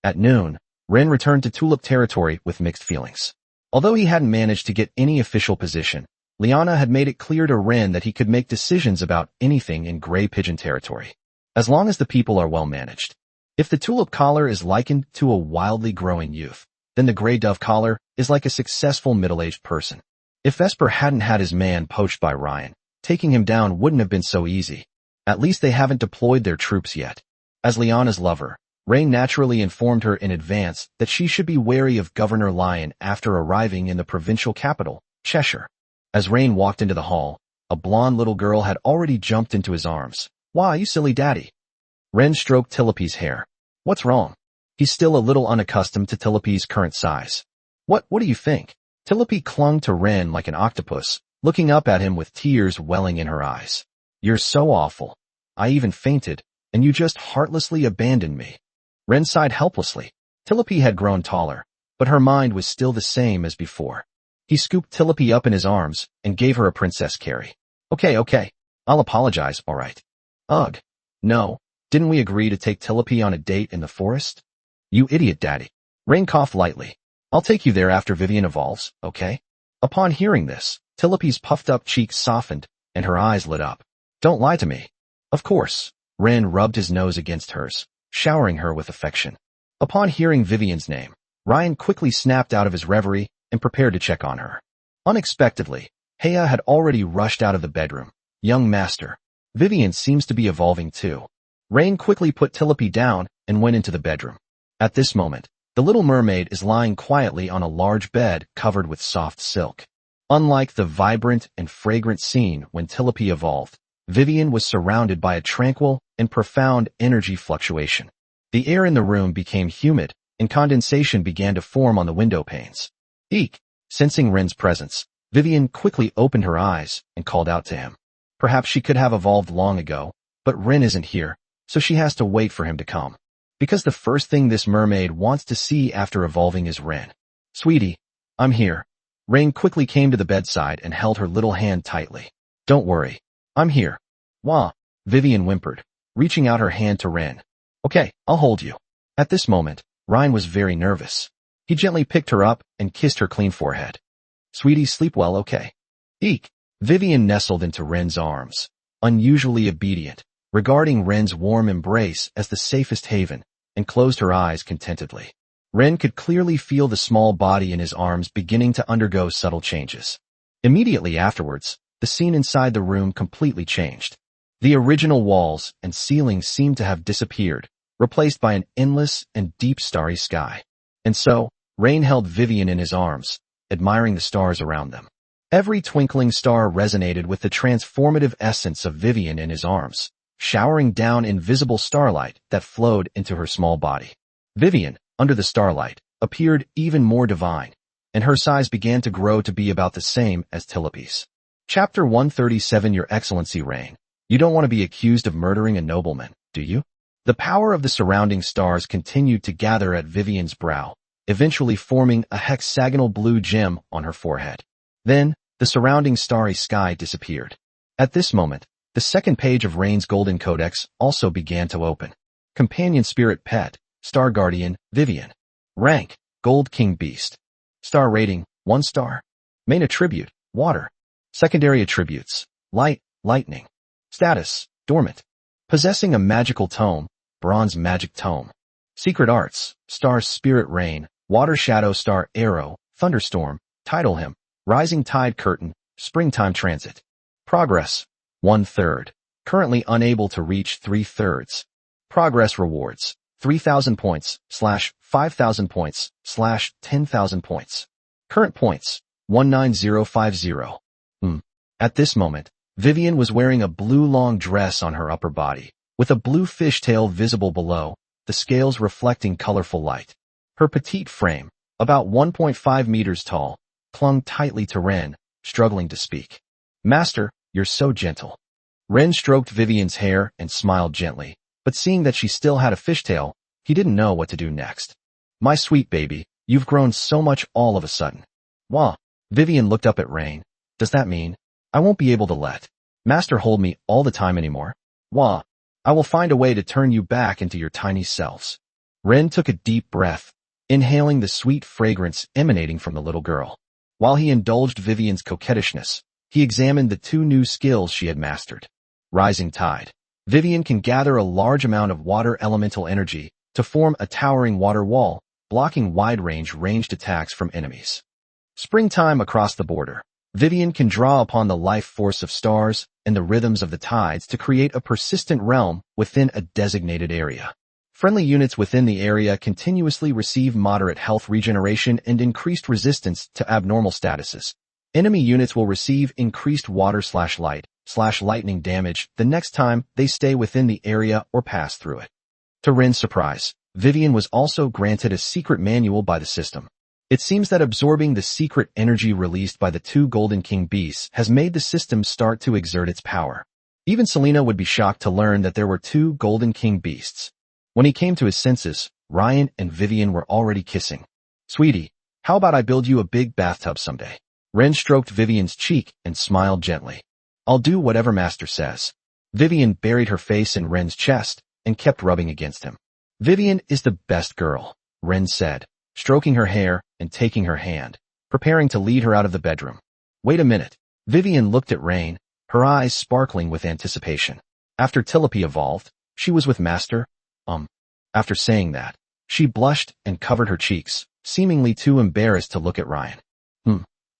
At noon, Ren returned to Tulip territory with mixed feelings. Although he hadn't managed to get any official position, Lyanna had made it clear to Ren that he could make decisions about anything in Grey Pigeon territory, as long as the people are well managed. If the Tulip collar is likened to a wildly growing youth, then the Grey Dove collar is like a successful middle-aged person. If Vesper hadn't had his man poached by Ryan, taking him down wouldn't have been so easy. At least they haven't deployed their troops yet. As Lyanna's lover, Rain naturally informed her in advance that she should be wary of Governor Lyon after arriving in the provincial capital, Cheshire. As Rain walked into the hall, a blonde little girl had already jumped into his arms. Why, you silly daddy. Ren stroked Tilipy's hair. What's wrong? He's still a little unaccustomed to Tilipy's current size. What do you think? Tilipy clung to Ren like an octopus, looking up at him with tears welling in her eyes. You're so awful. I even fainted, and you just heartlessly abandoned me. Ren sighed helplessly. Tilipy had grown taller, but her mind was still the same as before. He scooped Tilipy up in his arms and gave her a princess carry. Okay, I'll apologize, alright. Ugh. No, didn't we agree to take Tilipy on a date in the forest? You idiot, daddy. Rain coughed lightly. I'll take you there after Vivian evolves, okay? Upon hearing this, Tilipy's puffed-up cheeks softened, and her eyes lit up. Don't lie to me. Of course. Ren rubbed his nose against hers, showering her with affection. Upon hearing Vivian's name, Ryan quickly snapped out of his reverie and prepared to check on her. Unexpectedly, Heya had already rushed out of the bedroom. Young master, Vivian seems to be evolving too. Rain quickly put Tilipy down and went into the bedroom. At this moment, the little mermaid is lying quietly on a large bed covered with soft silk. Unlike the vibrant and fragrant scene when Tilipy evolved, Vivian was surrounded by a tranquil and profound energy fluctuation. The air in the room became humid, and condensation began to form on the window panes. Eek! Sensing Ren's presence, Vivian quickly opened her eyes and called out to him. Perhaps she could have evolved long ago, but Ren isn't here, so she has to wait for him to come. Because the first thing this mermaid wants to see after evolving is Ren. Sweetie, I'm here. Rain quickly came to the bedside and held her little hand tightly. Don't worry. I'm here. Wah, Vivian whimpered, reaching out her hand to Ren. Okay, I'll hold you. At this moment, Ryan was very nervous. He gently picked her up and kissed her clean forehead. Sweetie, sleep well, okay? Eek. Vivian nestled into Ren's arms, unusually obedient, regarding Ren's warm embrace as the safest haven, and closed her eyes contentedly. Ren could clearly feel the small body in his arms beginning to undergo subtle changes. Immediately afterwards, the scene inside the room completely changed. The original walls and ceilings seemed to have disappeared, replaced by an endless and deep starry sky. And so, Rain held Vivian in his arms, admiring the stars around them. Every twinkling star resonated with the transformative essence of Vivian in his arms, showering down invisible starlight that flowed into her small body. Vivian, under the starlight, appeared even more divine, and her size began to grow to be about the same as Tilopi's. Chapter 137 Your Excellency Rain, you don't want to be accused of murdering a nobleman, do you? The power of the surrounding stars continued to gather at Vivian's brow, eventually forming a hexagonal blue gem on her forehead. Then, the surrounding starry sky disappeared. At this moment, the second page of Rain's Golden Codex also began to open. Companion Spirit Pet, Star Guardian, Vivian. Rank, Gold King Beast. Star Rating, 1 star. Main Attribute, Water. Secondary Attributes, Light, Lightning. Status, Dormant. Possessing a magical tome, Bronze Magic Tome. Secret Arts, Star Spirit Rain, Water Shadow Star Arrow, Thunderstorm, Tidal Hymn, Rising Tide Curtain, Springtime Transit. Progress, 1/3. Currently unable to reach 3/3. Progress Rewards, 3,000 points, /5,000 points, /10,000 points. Current points, 19050. At this moment, Vivian was wearing a blue long dress on her upper body, with a blue fishtail visible below, the scales reflecting colorful light. Her petite frame, about 1.5 meters tall, clung tightly to Ren, struggling to speak. Master, you're so gentle. Ren stroked Vivian's hair and smiled gently, but seeing that she still had a fishtail, he didn't know what to do next. My sweet baby, you've grown so much all of a sudden. Wah. Vivian looked up at Rain. Does that mean I won't be able to let Master hold me all the time anymore? Wah. I will find a way to turn you back into your tiny selves. Ren took a deep breath, inhaling the sweet fragrance emanating from the little girl. While he indulged Vivian's coquettishness, he examined the 2 new skills she had mastered. Rising Tide. Vivian can gather a large amount of water elemental energy to form a towering water wall, blocking wide-range ranged attacks from enemies. Springtime across the border. Vivian can draw upon the life force of stars and the rhythms of the tides to create a persistent realm within a designated area. Friendly units within the area continuously receive moderate health regeneration and increased resistance to abnormal statuses. Enemy units will receive increased water/light/lightning damage the next time they stay within the area or pass through it. To Ren's surprise, Vivian was also granted a secret manual by the system. It seems that absorbing the secret energy released by the 2 Golden King beasts has made the system start to exert its power. Even Selena would be shocked to learn that there were 2 Golden King beasts. When he came to his senses, Ryan and Vivian were already kissing. Sweetie, how about I build you a big bathtub someday? Ren stroked Vivian's cheek and smiled gently. I'll do whatever Master says. Vivian buried her face in Ren's chest and kept rubbing against him. Vivian is the best girl, Ren said, stroking her hair and taking her hand, preparing to lead her out of the bedroom. Wait a minute. Vivian looked at Rain, her eyes sparkling with anticipation. After Tilopi evolved, she was with Master. After saying that, she blushed and covered her cheeks, seemingly too embarrassed to look at Ryan.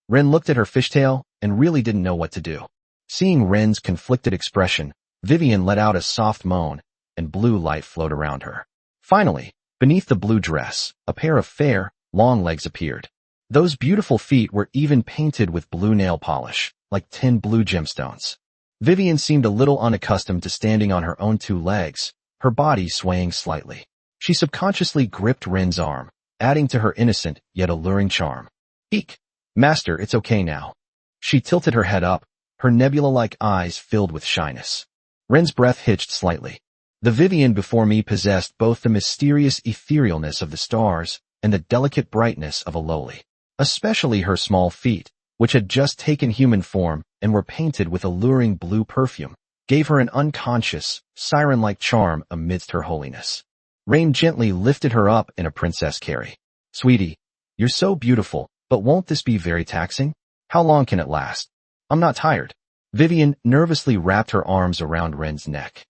Ren looked at her fishtail and really didn't know what to do. Seeing Ren's conflicted expression, Vivian let out a soft moan, and blue light flowed around her. Finally, beneath the blue dress, a pair of fair, long legs appeared. Those beautiful feet were even painted with blue nail polish, like 10 blue gemstones. Vivian seemed a little unaccustomed to standing on her own 2 legs, her body swaying slightly. She subconsciously gripped Ren's arm, adding to her innocent yet alluring charm. Eek! Master, it's okay now. She tilted her head up, her nebula-like eyes filled with shyness. Ren's breath hitched slightly. The Vivian before me possessed both the mysterious etherealness of the stars and the delicate brightness of a lowly. Especially her small feet, which had just taken human form and were painted with alluring blue perfume, gave her an unconscious, siren-like charm amidst her holiness. Rain gently lifted her up in a princess carry. Sweetie, you're so beautiful, but won't this be very taxing? How long can it last? I'm not tired. Vivian nervously wrapped her arms around Ren's neck.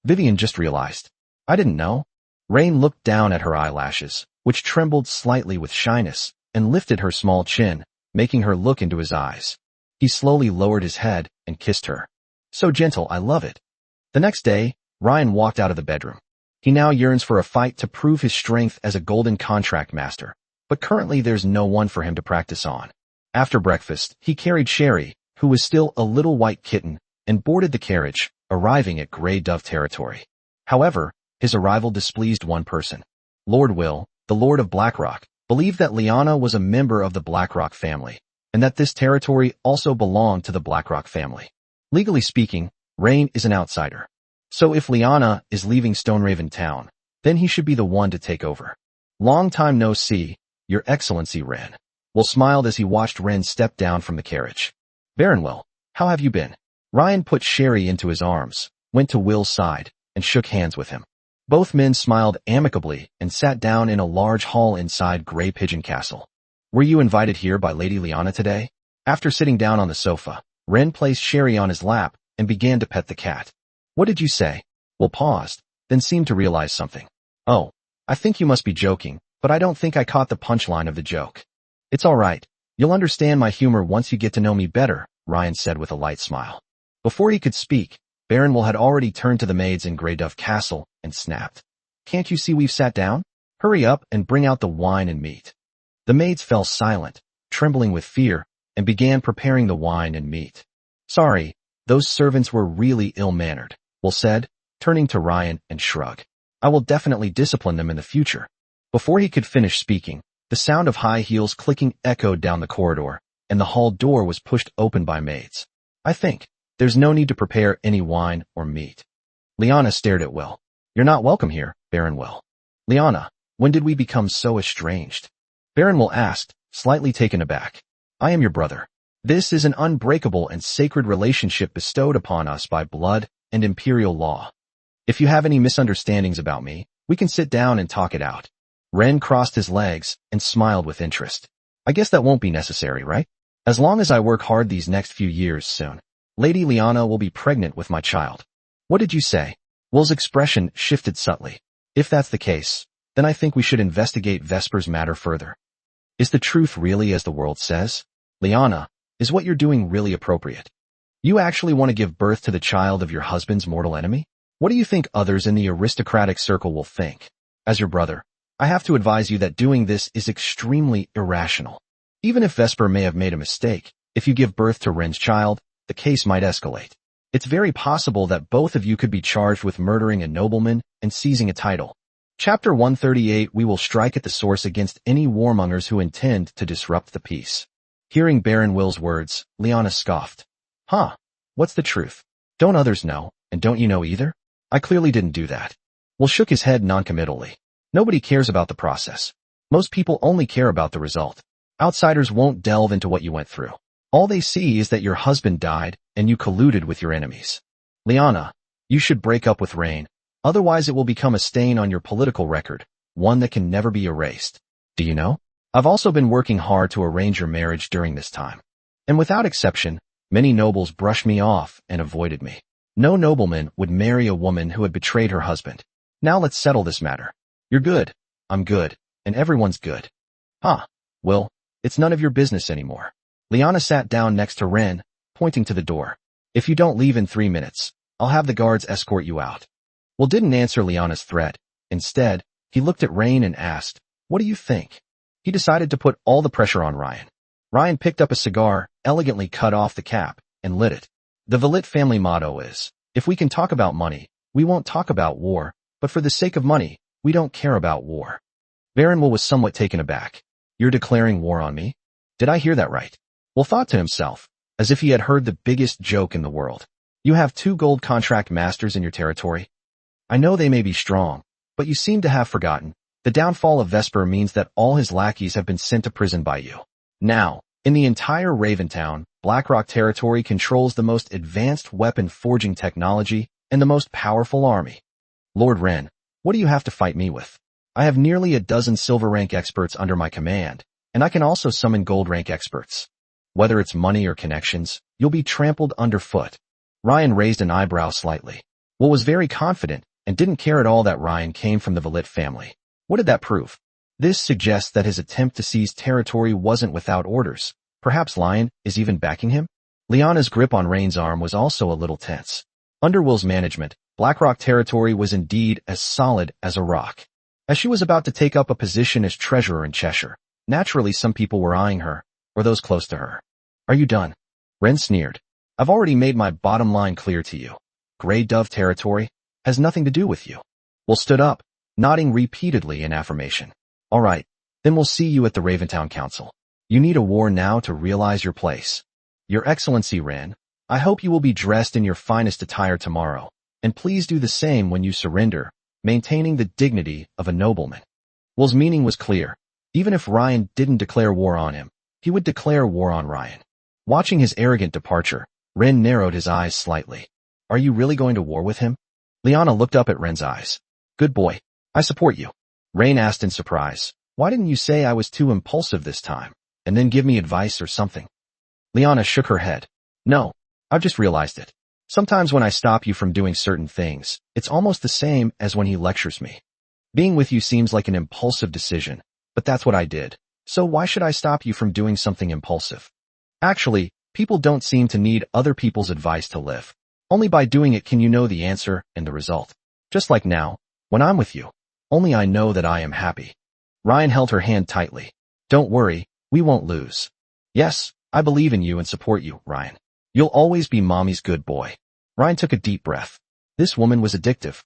Vivian just realized. I didn't know. Rain looked down at her eyelashes, which trembled slightly with shyness, and lifted her small chin, making her look into his eyes. He slowly lowered his head and kissed her. So gentle, I love it. The next day, Ryan walked out of the bedroom. He now yearns for a fight to prove his strength as a golden contract master, but currently there's no one for him to practice on. After breakfast, he carried Sherry, who was still a little white kitten, and boarded the carriage, arriving at Grey Dove territory. However, his arrival displeased one person. Lord Will, the Lord of Blackrock, believed that Lyanna was a member of the Blackrock family, and that this territory also belonged to the Blackrock family. Legally speaking, Rain is an outsider. So if Lyanna is leaving Stoneraven Town, then he should be the one to take over. Long time no see, Your Excellency Ren. Will smiled as he watched Ren step down from the carriage. Baron Will, how have you been? Ryan put Sherry into his arms, went to Will's side, and shook hands with him. Both men smiled amicably and sat down in a large hall inside Grey Pigeon Castle. Were you invited here by Lady Lyanna today? After sitting down on the sofa, Ren placed Sherry on his lap and began to pet the cat. What did you say? Will paused, then seemed to realize something. Oh, I think you must be joking, but I don't think I caught the punchline of the joke. It's all right. You'll understand my humor once you get to know me better, Ryan said with a light smile. Before he could speak, Baron Will had already turned to the maids in Grey Dove Castle and snapped. Can't you see we've sat down? Hurry up and bring out the wine and meat. The maids fell silent, trembling with fear, and began preparing the wine and meat. Sorry, those servants were really ill-mannered, Will said, turning to Ryan and shrugged. I will definitely discipline them in the future. Before he could finish speaking, the sound of high heels clicking echoed down the corridor, and the hall door was pushed open by maids. I think there's no need to prepare any wine or meat. Lyanna stared at Will. You're not welcome here, Baron Will. Lyanna, when did we become so estranged? Baron Will asked, slightly taken aback. I am your brother. This is an unbreakable and sacred relationship bestowed upon us by blood and imperial law. If you have any misunderstandings about me, we can sit down and talk it out. Ren crossed his legs and smiled with interest. I guess that won't be necessary, right? As long as I work hard these next few years soon, Lady Lyanna will be pregnant with my child. What did you say? Will's expression shifted subtly. If that's the case, then I think we should investigate Vesper's matter further. Is the truth really as the world says? Lyanna, is what you're doing really appropriate? You actually want to give birth to the child of your husband's mortal enemy? What do you think others in the aristocratic circle will think? As your brother, I have to advise you that doing this is extremely irrational. Even if Vesper may have made a mistake, if you give birth to Ren's child, the case might escalate. It's very possible that both of you could be charged with murdering a nobleman and seizing a title. Chapter 138 We will strike at the source against any warmongers who intend to disrupt the peace. Hearing Baron Will's words, Lyanna scoffed. Huh? What's the truth? Don't others know, and don't you know either? I clearly didn't do that. Will shook his head noncommittally. Nobody cares about the process. Most people only care about the result. Outsiders won't delve into what you went through. All they see is that your husband died and you colluded with your enemies. Lyanna, you should break up with Rain. Otherwise it will become a stain on your political record, one that can never be erased. Do you know? I've also been working hard to arrange your marriage during this time. And without exception, many nobles brushed me off and avoided me. No nobleman would marry a woman who had betrayed her husband. Now let's settle this matter. You're good, I'm good, and everyone's good. Huh, Will, it's none of your business anymore. Lyanna sat down next to Ren, pointing to the door. If you don't leave in 3 minutes, I'll have the guards escort you out. Will didn't answer Lyanna's threat. Instead, he looked at Rain and asked, what do you think? He decided to put all the pressure on Ryan. Ryan picked up a cigar, elegantly cut off the cap, and lit it. The Velit family motto is, if we can talk about money, we won't talk about war, but for the sake of money, we don't care about war. Baron Will was somewhat taken aback. You're declaring war on me? Did I hear that right? Will thought to himself, as if he had heard the biggest joke in the world. You have 2 gold contract masters in your territory? I know they may be strong, but you seem to have forgotten. The downfall of Vesper means that all his lackeys have been sent to prison by you. Now, in the entire Raventown, Blackrock territory controls the most advanced weapon forging technology and the most powerful army. Lord Ren, what do you have to fight me with? I have nearly a dozen silver rank experts under my command, and I can also summon gold rank experts. Whether it's money or connections, you'll be trampled underfoot. Ryan raised an eyebrow slightly. Will was very confident and didn't care at all that Ryan came from the Velit family. What did that prove? This suggests that his attempt to seize territory wasn't without orders. Perhaps Lion is even backing him? Liana's grip on Rain's arm was also a little tense. Under Will's management, Blackrock territory was indeed as solid as a rock. As she was about to take up a position as treasurer in Cheshire, naturally some people were eyeing her, or those close to her. Are you done? Ren sneered. I've already made my bottom line clear to you. Grey Dove territory has nothing to do with you. Will stood up, nodding repeatedly in affirmation. All right, then we'll see you at the Raventown Council. You need a war now to realize your place. Your Excellency Ren, I hope you will be dressed in your finest attire tomorrow, and please do the same when you surrender, maintaining the dignity of a nobleman. Will's meaning was clear. Even if Ryan didn't declare war on him, he would declare war on Ryan. Watching his arrogant departure, Ren narrowed his eyes slightly. Are you really going to war with him? Liana looked up at Ren's eyes. Good boy. I support you. Rain asked in surprise. Why didn't you say I was too impulsive this time, and then give me advice or something? Liana shook her head. No, I've just realized it. Sometimes when I stop you from doing certain things, it's almost the same as when he lectures me. Being with you seems like an impulsive decision, but that's what I did. So why should I stop you from doing something impulsive? Actually, people don't seem to need other people's advice to live. Only by doing it can you know the answer and the result. Just like now, when I'm with you, only I know that I am happy. Ryan held her hand tightly. Don't worry, we won't lose. Yes, I believe in you and support you, Ryan. You'll always be Mommy's good boy. Ryan took a deep breath. This woman was addictive.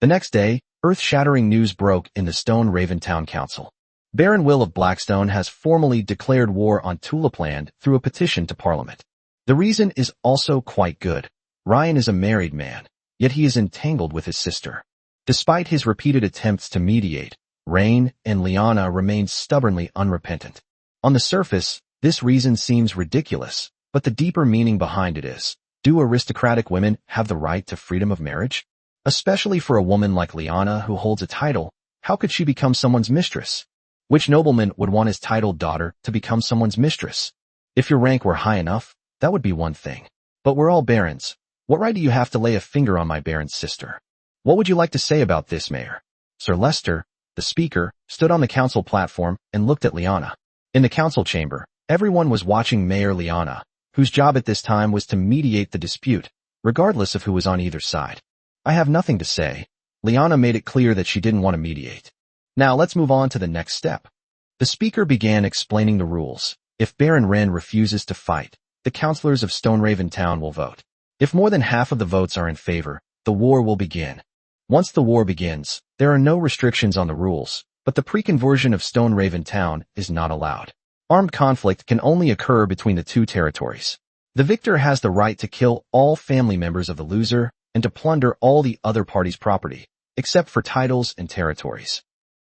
The next day, earth-shattering news broke in the Stone Raventown Council. Baron Will of Blackstone has formally declared war on Tulipland through a petition to Parliament. The reason is also quite good. Ryan is a married man, yet he is entangled with his sister. Despite his repeated attempts to mediate, Rain and Liana remain stubbornly unrepentant. On the surface, this reason seems ridiculous, but the deeper meaning behind it is, do aristocratic women have the right to freedom of marriage? Especially for a woman like Liana who holds a title, how could she become someone's mistress? Which nobleman would want his titled daughter to become someone's mistress? If your rank were high enough, that would be one thing. But we're all barons. What right do you have to lay a finger on my baron's sister? What would you like to say about this, Mayor? Sir Lester, the speaker, stood on the council platform and looked at Liana. In the council chamber, everyone was watching Mayor Liana, whose job at this time was to mediate the dispute, regardless of who was on either side. I have nothing to say. Liana made it clear that she didn't want to mediate. Now let's move on to the next step. The speaker began explaining the rules. If Baron Wren refuses to fight, the councillors of Stoneraven Town will vote. If more than half of the votes are in favor, the war will begin. Once the war begins, there are no restrictions on the rules, but the pre-conversion of Stoneraven Town is not allowed. Armed conflict can only occur between the two territories. The victor has the right to kill all family members of the loser and to plunder all the other party's property, except for titles and territories.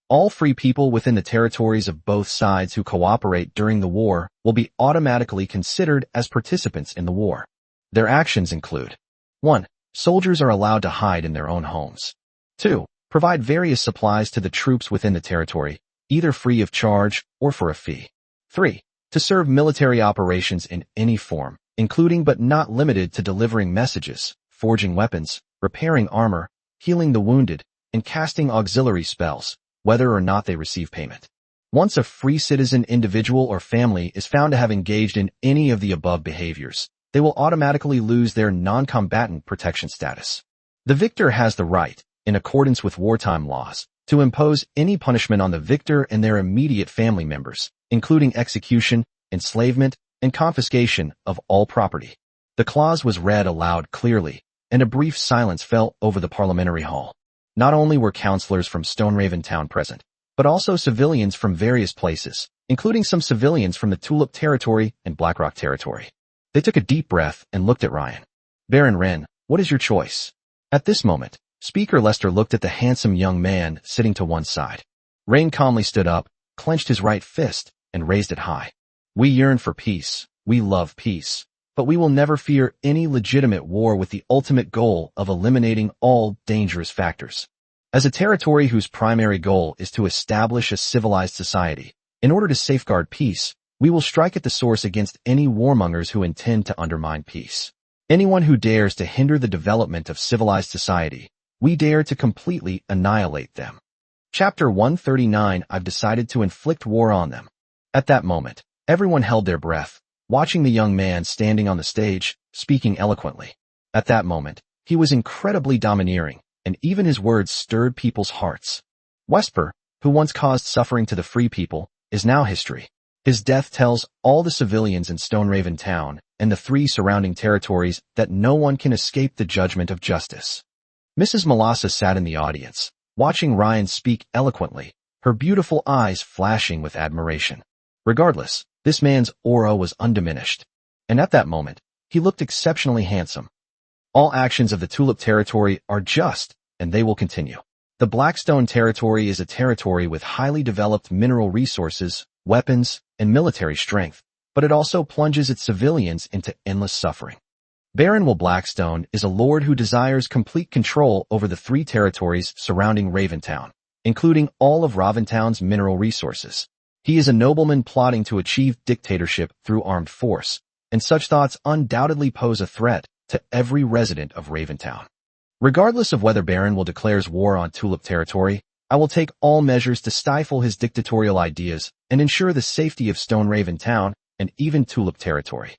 All free people within the territories of both sides who cooperate during the war will be automatically considered as participants in the war. Their actions include 1. Soldiers are allowed to hide in their own homes. 2. Provide various supplies to the troops within the territory, either free of charge or for a fee. 3. To serve military operations in any form, including but not limited to delivering messages, forging weapons, repairing armor, healing the wounded, and casting auxiliary spells, whether or not they receive payment. Once a free citizen individual or family is found to have engaged in any of the above behaviors, they will automatically lose their non-combatant protection status. The victor has the right, in accordance with wartime laws, to impose any punishment on the victor and their immediate family members, including execution, enslavement, and confiscation of all property. The clause was read aloud clearly, and a brief silence fell over the parliamentary hall. Not only were councillors from Stoneraven Town present, but also civilians from various places, including some civilians from the Tulip Territory and Blackrock Territory. They took a deep breath and looked at Ryan. Baron Wren, what is your choice? At this moment, Speaker Lester looked at the handsome young man sitting to one side. Rain calmly stood up, clenched his right fist, and raised it high. We yearn for peace. We love peace. But we will never fear any legitimate war with the ultimate goal of eliminating all dangerous factors. As a territory whose primary goal is to establish a civilized society, in order to safeguard peace, we will strike at the source against any warmongers who intend to undermine peace. Anyone who dares to hinder the development of civilized society, we dare to completely annihilate them. Chapter 139. I've decided to inflict war on them. At that moment, everyone held their breath, watching the young man standing on the stage, speaking eloquently. At that moment, he was incredibly domineering, and even his words stirred people's hearts. Wesper, who once caused suffering to the free people, is now history. His death tells all the civilians in Stoneraven Town and the 3 surrounding territories that no one can escape the judgment of justice. Mrs. Melassa sat in the audience, watching Ryan speak eloquently, her beautiful eyes flashing with admiration. Regardless, this man's aura was undiminished. And at that moment, he looked exceptionally handsome. All actions of the Tulip territory are just, and they will continue. The Blackstone territory is a territory with highly developed mineral resources, weapons, and military strength, but it also plunges its civilians into endless suffering. Baron Will Blackstone is a lord who desires complete control over the 3 territories surrounding Raventown, including all of Raventown's mineral resources. He is a nobleman plotting to achieve dictatorship through armed force, and such thoughts undoubtedly pose a threat to every resident of Raventown. Regardless of whether Baron Will declares war on Tulip territory, I will take all measures to stifle his dictatorial ideas and ensure the safety of Stoneraven Town and even Tulip territory.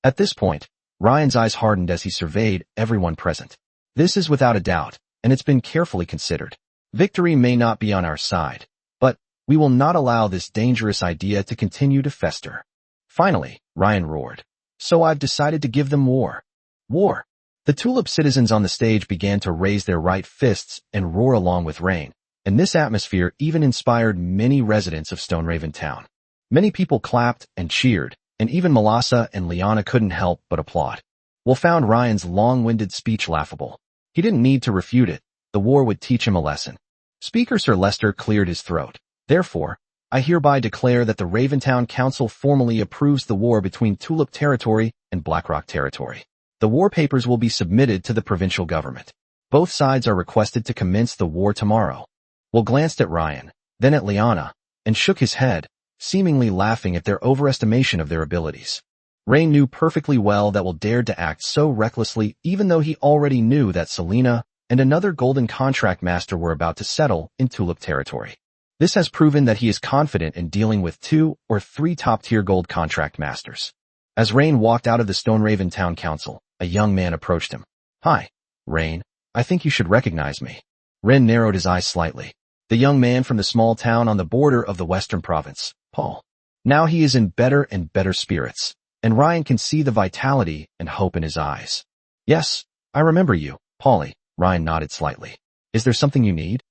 At this point, Ryan's eyes hardened as he surveyed everyone present. This is without a doubt, and it's been carefully considered. Victory may not be on our side, but we will not allow this dangerous idea to continue to fester. Finally, Ryan roared. So I've decided to give them war. War. The Tulip citizens on the stage began to raise their right fists and roar along with Rain, and this atmosphere even inspired many residents of Stoneraven Town. Many people clapped and cheered, and even Melassa and Liana couldn't help but applaud. Will found Ryan's long-winded speech laughable. He didn't need to refute it. The war would teach him a lesson. Speaker Sir Lester cleared his throat. Therefore, I hereby declare that the Raventown Council formally approves the war between Tulip Territory and Blackrock Territory. The war papers will be submitted to the provincial government. Both sides are requested to commence the war tomorrow. Will glanced at Ryan, then at Liana, and shook his head, seemingly laughing at their overestimation of their abilities. Rain knew perfectly well that Will dared to act so recklessly even though he already knew that Selena and another golden contract master were about to settle in Tulip territory. This has proven that he is confident in dealing with 2 or 3 top-tier gold contract masters. As Rain walked out of the Stoneraven Town Council, a young man approached him. Hi, Rain. I think you should recognize me. Ren narrowed his eyes slightly. The young man from the small town on the border of the Western Province, Paul. Now he is in better and better spirits, and Ryan can see the vitality and hope in his eyes. Yes, I remember you, Paulie. Ryan nodded slightly. Is there something you need?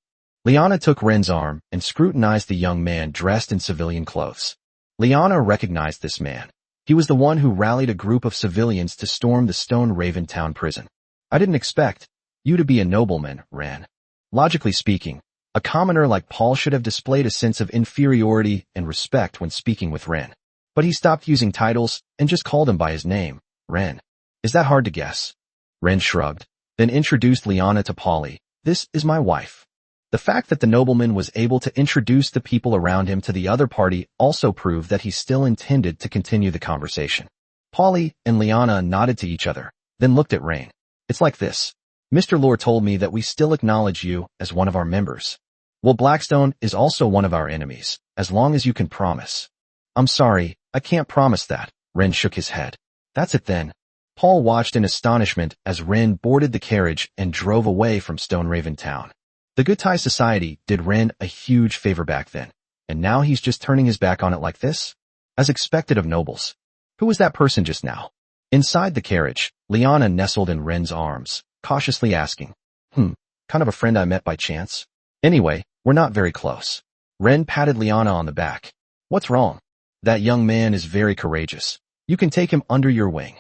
Liana took Ren's arm and scrutinized the young man dressed in civilian clothes. Liana recognized this man. He was the one who rallied a group of civilians to storm the Stoneraven Town prison. I didn't expect you to be a nobleman, Ren. Logically speaking, a commoner like Paul should have displayed a sense of inferiority and respect when speaking with Ren. But he stopped using titles and just called him by his name, Ren. Is that hard to guess? Ren shrugged, then introduced Liana to Paulie. This is my wife. The fact that the nobleman was able to introduce the people around him to the other party also proved that he still intended to continue the conversation. Paulie and Liana nodded to each other, then looked at Rain. It's like this. Mr. Lore told me that we still acknowledge you as one of our members. Well, Blackstone is also one of our enemies, as long as you can promise. I'm sorry, I can't promise that. Ren shook his head. That's it then. Paul watched in astonishment as Ren boarded the carriage and drove away from Stoneraven Town. The Good Tie Society did Ren a huge favor back then, and now he's just turning his back on it like this? As expected of nobles. Who was that person just now? Inside the carriage, Liana nestled in Ren's arms, cautiously asking, kind of a friend I met by chance? Anyway, we're not very close. Ren patted Liana on the back. What's wrong? That young man is very courageous. You can take him under your wing.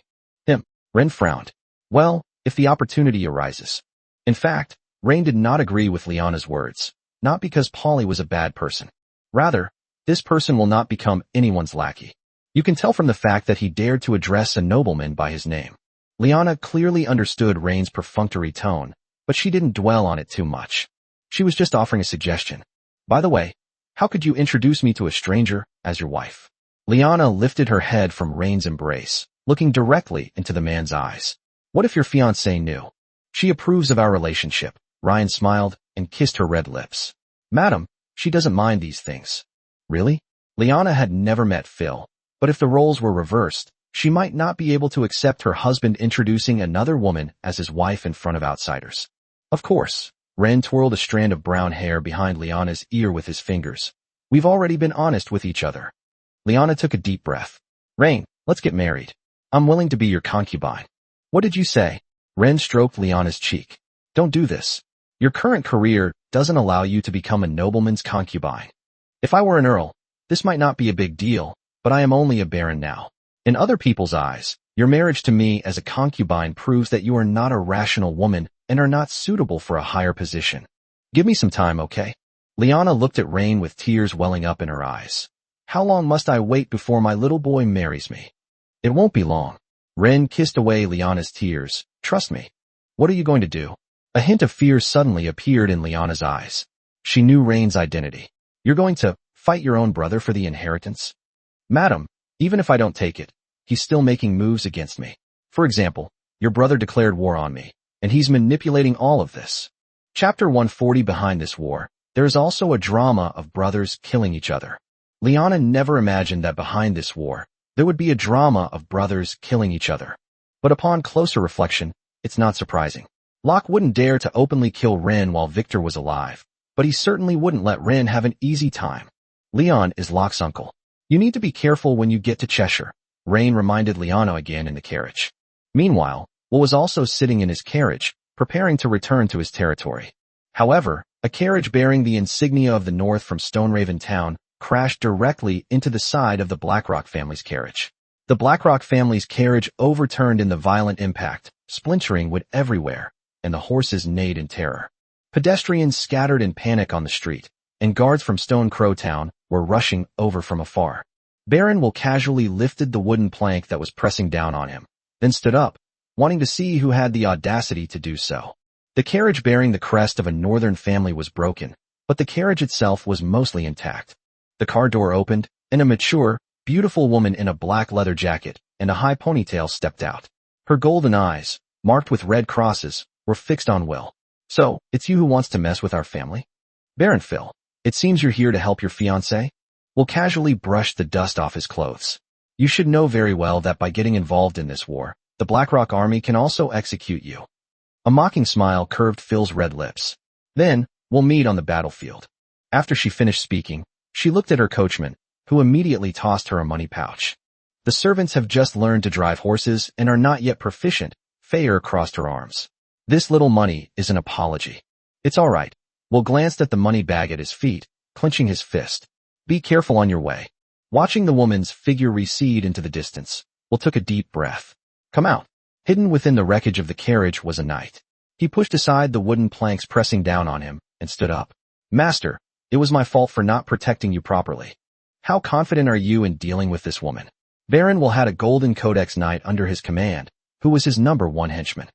Ren frowned. Well, if the opportunity arises. In fact, Rain did not agree with Liana's words, not because Paulie was a bad person. Rather, this person will not become anyone's lackey. You can tell from the fact that he dared to address a nobleman by his name. Liana clearly understood Rain's perfunctory tone, but she didn't dwell on it too much. She was just offering a suggestion. By the way, how could you introduce me to a stranger as your wife? Liana lifted her head from Rain's embrace, looking directly into the man's eyes. What if your fiancé knew? She approves of our relationship. Ryan smiled and kissed her red lips. Madam, she doesn't mind these things. Really? Liana had never met Phil, but if the roles were reversed, She might not be able to accept her husband introducing another woman as his wife in front of outsiders. Of course, Ren twirled a strand of brown hair behind Liana's ear with his fingers. We've already been honest with each other. Liana took a deep breath. Rain, let's get married. I'm willing to be your concubine. What did you say? Ren stroked Liana's cheek. Don't do this. Your current career doesn't allow you to become a nobleman's concubine. If I were an earl, this might not be a big deal, but I am only a baron now. In other people's eyes, your marriage to me as a concubine proves that you are not a rational woman and are not suitable for a higher position. Give me some time, okay? Liana looked at Rain with tears welling up in her eyes. How long must I wait before my little boy marries me? It won't be long. Ren kissed away Liana's tears. Trust me. What are you going to do? A hint of fear suddenly appeared in Liana's eyes. She knew Rain's identity. You're going to fight your own brother for the inheritance? Madam, even if I don't take it, he's still making moves against me. For example, your brother declared war on me, and he's manipulating all of this. Chapter 140. Behind this war, there is also a drama of brothers killing each other. Liana never imagined that behind this war, there would be a drama of brothers killing each other. But upon closer reflection, it's not surprising. Locke wouldn't dare to openly kill Ren while Victor was alive, but he certainly wouldn't let Ren have an easy time. Leon is Locke's uncle. You need to be careful when you get to Cheshire, Rain reminded Liana again in the carriage. Meanwhile, Will was also sitting in his carriage, preparing to return to his territory. However, a carriage bearing the insignia of the North from Stoneraven Town crashed directly into the side of the Blackrock family's carriage. The Blackrock family's carriage overturned in the violent impact, splintering wood everywhere, and the horses neighed in terror. Pedestrians scattered in panic on the street, and guards from Stone Crow Town were rushing over from afar. Baron Will casually lifted the wooden plank that was pressing down on him, then stood up, wanting to see who had the audacity to do so. The carriage bearing the crest of a northern family was broken, but the carriage itself was mostly intact. The car door opened, and a mature, beautiful woman in a black leather jacket and a high ponytail stepped out. Her golden eyes, marked with red crosses, were fixed on Will. So, it's you who wants to mess with our family? Baron Phil, it seems you're here to help your fiancé? Will casually brushed the dust off his clothes. You should know very well that by getting involved in this war, the Blackrock army can also execute you. A mocking smile curved Phil's red lips. Then, we'll meet on the battlefield. After she finished speaking, she looked at her coachman, who immediately tossed her a money pouch. The servants have just learned to drive horses and are not yet proficient. Fayer crossed her arms. This little money is an apology. It's all right. Will glanced at the money bag at his feet, clenching his fist. Be careful on your way. Watching the woman's figure recede into the distance, Will took a deep breath. Come out. Hidden within the wreckage of the carriage was a knight. He pushed aside the wooden planks pressing down on him and stood up. Master, it was my fault for not protecting you properly. How confident are you in dealing with this woman? Baron Will had a golden codex knight under his command, who was his #1 henchman.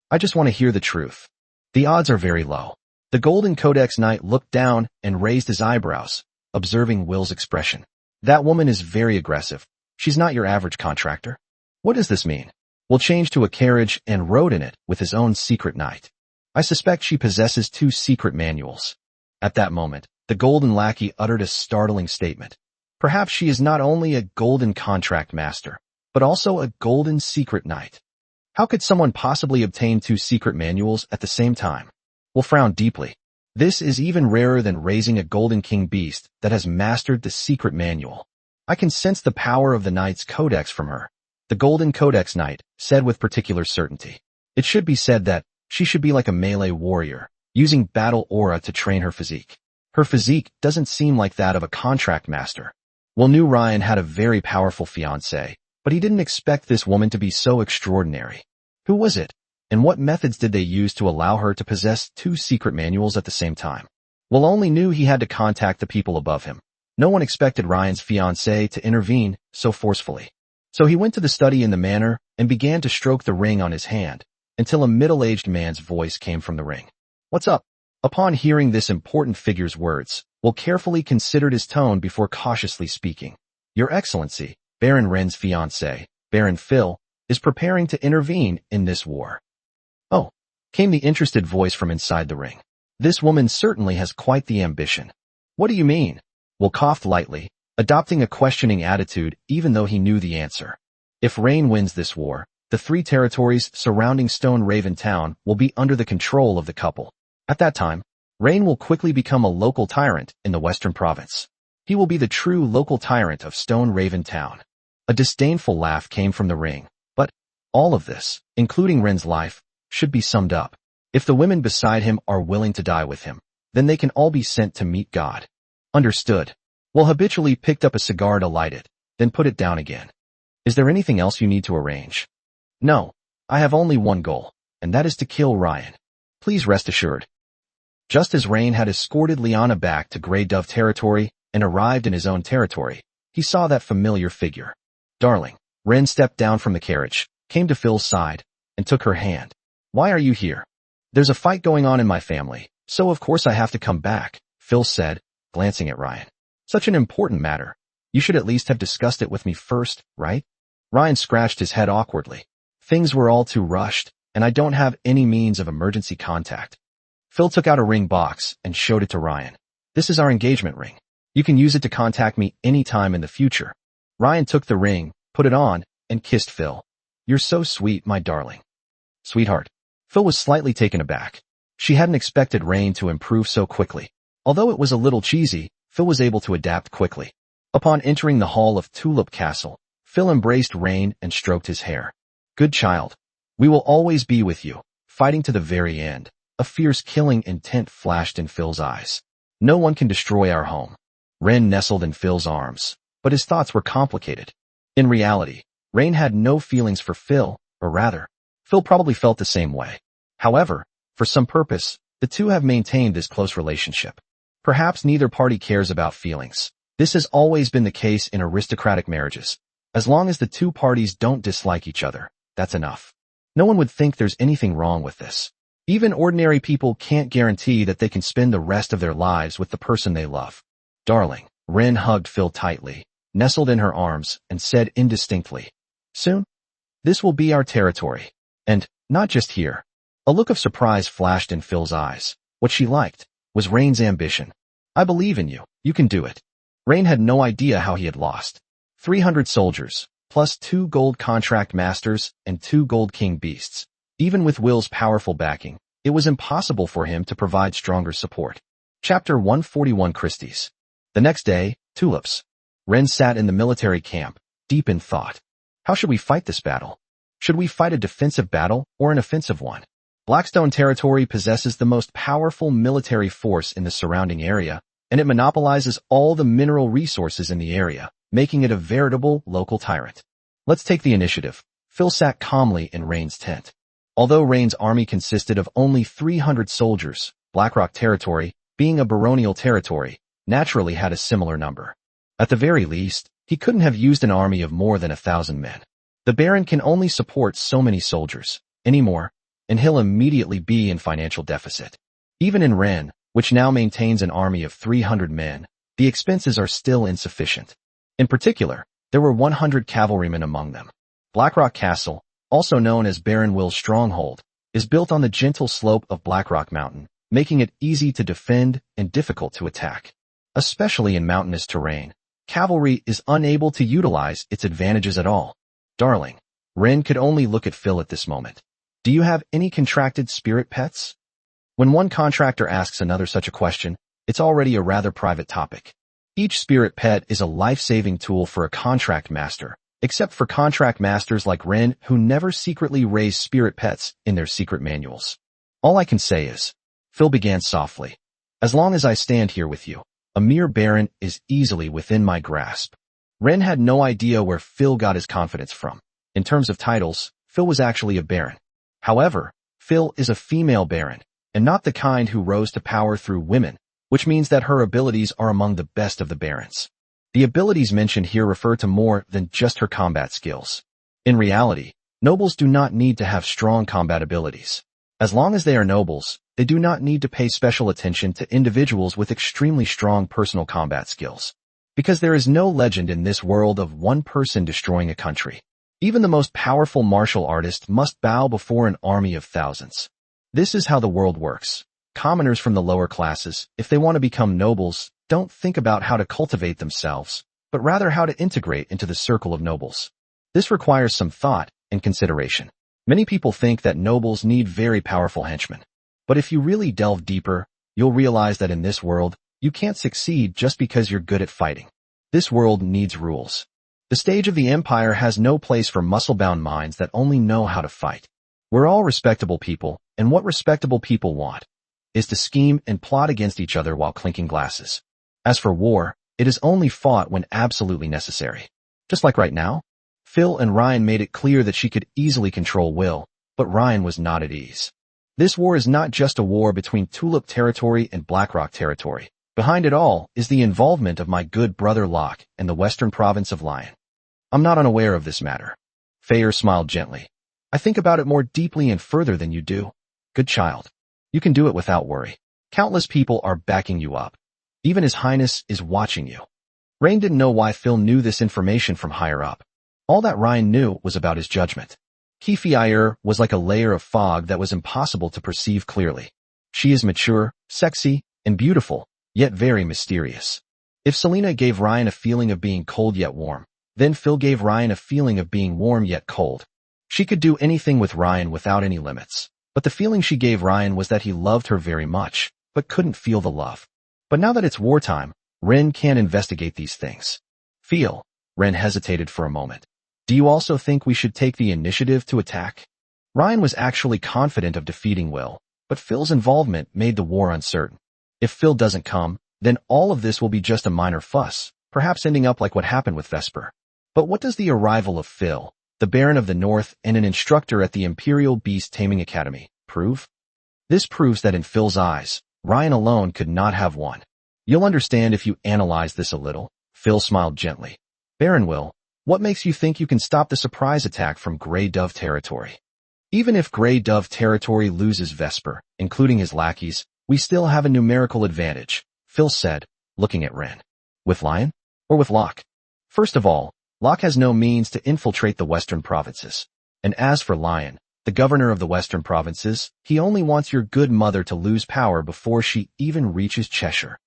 I just want to hear the truth. The odds are very low. The golden codex knight looked down and raised his eyebrows, observing Will's expression. That woman is very aggressive. She's not your average contractor. What does this mean? Will changed to a carriage and rode in it with his own secret knight. I suspect she possesses 2 secret manuals. At that moment, the golden lackey uttered a startling statement. Perhaps she is not only a golden contract master, but also a golden secret knight. How could someone possibly obtain 2 secret manuals at the same time? Will frowned deeply. This is even rarer than raising a golden king beast that has mastered the secret manual. I can sense the power of the knight's codex from her. The golden codex knight said with particular certainty. It should be said that she should be like a melee warrior, using battle aura to train her physique. Her physique doesn't seem like that of a contract master. Will knew Ryan had a very powerful fiancée, but he didn't expect this woman to be so extraordinary. Who was it? And what methods did they use to allow her to possess 2 secret manuals at the same time? Will only knew he had to contact the people above him. No one expected Ryan's fiancée to intervene so forcefully. So he went to the study in the manor and began to stroke the ring on his hand, until a middle-aged man's voice came from the ring. What's up? Upon hearing this important figure's words, Will carefully considered his tone before cautiously speaking. Your Excellency, Baron Ren's fiancé, Baron Phil, is preparing to intervene in this war. Oh, came the interested voice from inside the ring. This woman certainly has quite the ambition. What do you mean? Will coughed lightly, adopting a questioning attitude even though he knew the answer. If Rain wins this war, the 3 territories surrounding Stone Raven Town will be under the control of the couple. At that time, Rain will quickly become a local tyrant in the Western Province. He will be the true local tyrant of Stone Raven Town. A disdainful laugh came from the ring, but all of this, including Ren's life, should be summed up. If the women beside him are willing to die with him, then they can all be sent to meet God. Understood. Will habitually picked up a cigar to light it, then put it down again. Is there anything else you need to arrange? No. I have only one goal, and that is to kill Ryan. Please rest assured. Just as Rain had escorted Liana back to Grey Dove territory and arrived in his own territory, he saw that familiar figure. Darling. Ren stepped down from the carriage, came to Phil's side, and took her hand. Why are you here? There's a fight going on in my family, so of course I have to come back, Phil said, glancing at Ryan. Such an important matter. You should at least have discussed it with me first, right? Ryan scratched his head awkwardly. Things were all too rushed, and I don't have any means of emergency contact. Phil took out a ring box and showed it to Ryan. This is our engagement ring. You can use it to contact me anytime in the future. Ryan took the ring, put it on, and kissed Phil. You're so sweet, my darling. Sweetheart. Phil was slightly taken aback. She hadn't expected Rain to improve so quickly. Although it was a little cheesy, Phil was able to adapt quickly. Upon entering the hall of Tulip Castle, Phil embraced Rain and stroked his hair. Good child. We will always be with you, fighting to the very end. A fierce killing intent flashed in Phil's eyes. No one can destroy our home. Ren nestled in Phil's arms, but his thoughts were complicated. In reality, Rain had no feelings for Phil, or rather, Phil probably felt the same way. However, for some purpose, the two have maintained this close relationship. Perhaps neither party cares about feelings. This has always been the case in aristocratic marriages. As long as the two parties don't dislike each other, that's enough. No one would think there's anything wrong with this. Even ordinary people can't guarantee that they can spend the rest of their lives with the person they love. Darling, Ren hugged Phil tightly, nestled in her arms, and said indistinctly, soon? This will be our territory. And, not just here. A look of surprise flashed in Phil's eyes. What she liked was Rain's ambition. I believe in you. You can do it. Rain had no idea how he had lost. 300 soldiers, plus 2 gold contract masters and 2 gold king beasts. Even with Will's powerful backing, it was impossible for him to provide stronger support. Chapter 141 Christie's. The next day, Tulips. Ren sat in the military camp, deep in thought. How should we fight this battle? Should we fight a defensive battle or an offensive one? Blackstone territory possesses the most powerful military force in the surrounding area, and it monopolizes all the mineral resources in the area, making it a veritable local tyrant. Let's take the initiative. Phil sat calmly in Rain's tent. Although Rain's army consisted of only 300 soldiers, Blackrock territory, being a baronial territory, naturally had a similar number. At the very least, he couldn't have used an army of more than 1,000 men. The Baron can only support so many soldiers, anymore, and he'll immediately be in financial deficit. Even in Ren, which now maintains an army of 300 men, the expenses are still insufficient. In particular, there were 100 cavalrymen among them. Blackrock Castle, also known as Baron Will's stronghold, is built on the gentle slope of Blackrock Mountain, making it easy to defend and difficult to attack. Especially in mountainous terrain, cavalry is unable to utilize its advantages at all. Darling, Ren could only look at Phil at this moment. Do you have any contracted spirit pets? When one contractor asks another such a question, it's already a rather private topic. Each spirit pet is a life-saving tool for a contract master, except for contract masters like Ren who never secretly raise spirit pets in their secret manuals. All I can say is, Phil began softly, as long as I stand here with you, a mere baron is easily within my grasp. Ren had no idea where Phil got his confidence from. In terms of titles, Phil was actually a baron. However, Phil is a female baron, and not the kind who rose to power through women, which means that her abilities are among the best of the barons. The abilities mentioned here refer to more than just her combat skills. In reality, nobles do not need to have strong combat abilities. As long as they are nobles, they do not need to pay special attention to individuals with extremely strong personal combat skills. Because there is no legend in this world of one person destroying a country. Even the most powerful martial artist must bow before an army of thousands. This is how the world works. Commoners from the lower classes, if they want to become nobles, don't think about how to cultivate themselves, but rather how to integrate into the circle of nobles. This requires some thought and consideration. Many people think that nobles need very powerful henchmen. But if you really delve deeper, you'll realize that in this world, you can't succeed just because you're good at fighting. This world needs rules. The stage of the empire has no place for muscle-bound minds that only know how to fight. We're all respectable people, and what respectable people want is to scheme and plot against each other while clinking glasses. As for war, it is only fought when absolutely necessary. Just like right now, Phil and Ryan made it clear that she could easily control Will, but Ryan was not at ease. This war is not just a war between Tulip territory and Blackrock territory. Behind it all is the involvement of my good brother Locke and the western province of Lion. I'm not unaware of this matter. Feyre smiled gently. I think about it more deeply and further than you do. Good child. You can do it without worry. Countless people are backing you up. Even His Highness is watching you. Rain didn't know why Phil knew this information from higher up. All that Ryan knew was about his judgment. Kefir was like a layer of fog that was impossible to perceive clearly. She is mature, sexy, and beautiful, yet very mysterious. If Selena gave Ryan a feeling of being cold yet warm, then Phil gave Ryan a feeling of being warm yet cold. She could do anything with Ryan without any limits, but the feeling she gave Ryan was that he loved her very much, but couldn't feel the love. But now that it's wartime, Ren can't investigate these things. Feel. Ren hesitated for a moment. Do you also think we should take the initiative to attack? Ryan was actually confident of defeating Will, but Phil's involvement made the war uncertain. If Phil doesn't come, then all of this will be just a minor fuss, perhaps ending up like what happened with Vesper. But what does the arrival of Phil, the Baron of the North and an instructor at the Imperial Beast Taming Academy, prove? This proves that in Phil's eyes, Ryan alone could not have won. You'll understand if you analyze this a little. Phil smiled gently. Baron Will, what makes you think you can stop the surprise attack from Grey Dove territory? Even if Grey Dove territory loses Vesper, including his lackeys, we still have a numerical advantage, Phil said, looking at Ren. With Lion? Or with Locke? First of all, Locke has no means to infiltrate the western provinces. And as for Lion, the governor of the western provinces, he only wants your good mother to lose power before she even reaches Cheshire.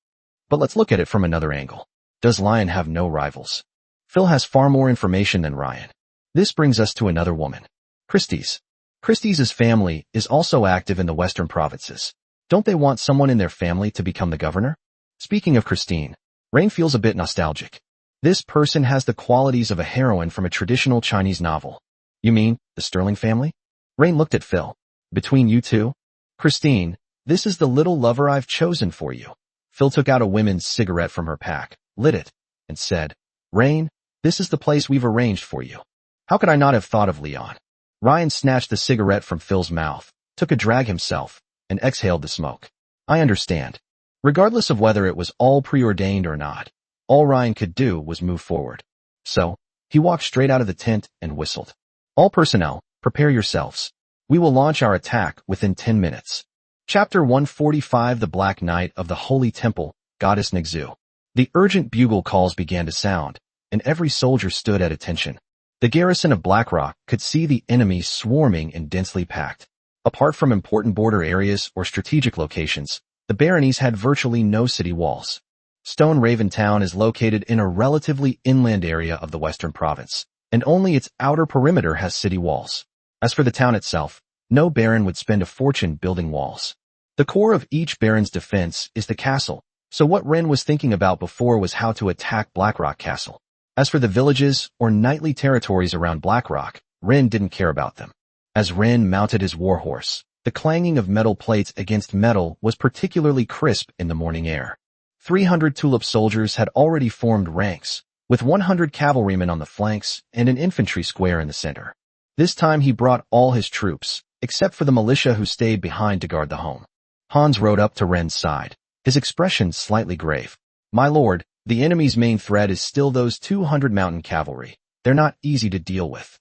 But let's look at it from another angle. Does Lion have no rivals? Phil has far more information than Ryan. This brings us to another woman. Christie's. Christie's family is also active in the western provinces. Don't they want someone in their family to become the governor? Speaking of Christine, Rain feels a bit nostalgic. This person has the qualities of a heroine from a traditional Chinese novel. You mean, the Sterling family? Rain looked at Phil. Between you two? Christine, this is the little lover I've chosen for you. Phil took out a women's cigarette from her pack, lit it, and said, Rain, this is the place we've arranged for you. How could I not have thought of Leon? Ryan snatched the cigarette from Phil's mouth, took a drag himself, and exhaled the smoke. I understand. Regardless of whether it was all preordained or not, all Ryan could do was move forward. So, he walked straight out of the tent and whistled. All personnel, prepare yourselves. We will launch our attack within 10 minutes. Chapter 145 The Black Knight of the Holy Temple, Goddess Nixu. The urgent bugle calls began to sound, and every soldier stood at attention. The garrison of Blackrock could see the enemy swarming and densely packed. Apart from important border areas or strategic locations, the baronies had virtually no city walls. Stone Raven Town is located in a relatively inland area of the western province, and only its outer perimeter has city walls. As for the town itself, no baron would spend a fortune building walls. The core of each baron's defense is the castle, so what Ren was thinking about before was how to attack Blackrock Castle. As for the villages or knightly territories around Blackrock, Ren didn't care about them. As Ren mounted his warhorse, the clanging of metal plates against metal was particularly crisp in the morning air. 300 Tulip soldiers had already formed ranks, with 100 cavalrymen on the flanks and an infantry square in the center. This time he brought all his troops, except for the militia who stayed behind to guard the home. Hans rode up to Ren's side, his expression slightly grave. My lord, the enemy's main threat is still those 200 mountain cavalry. They're not easy to deal with.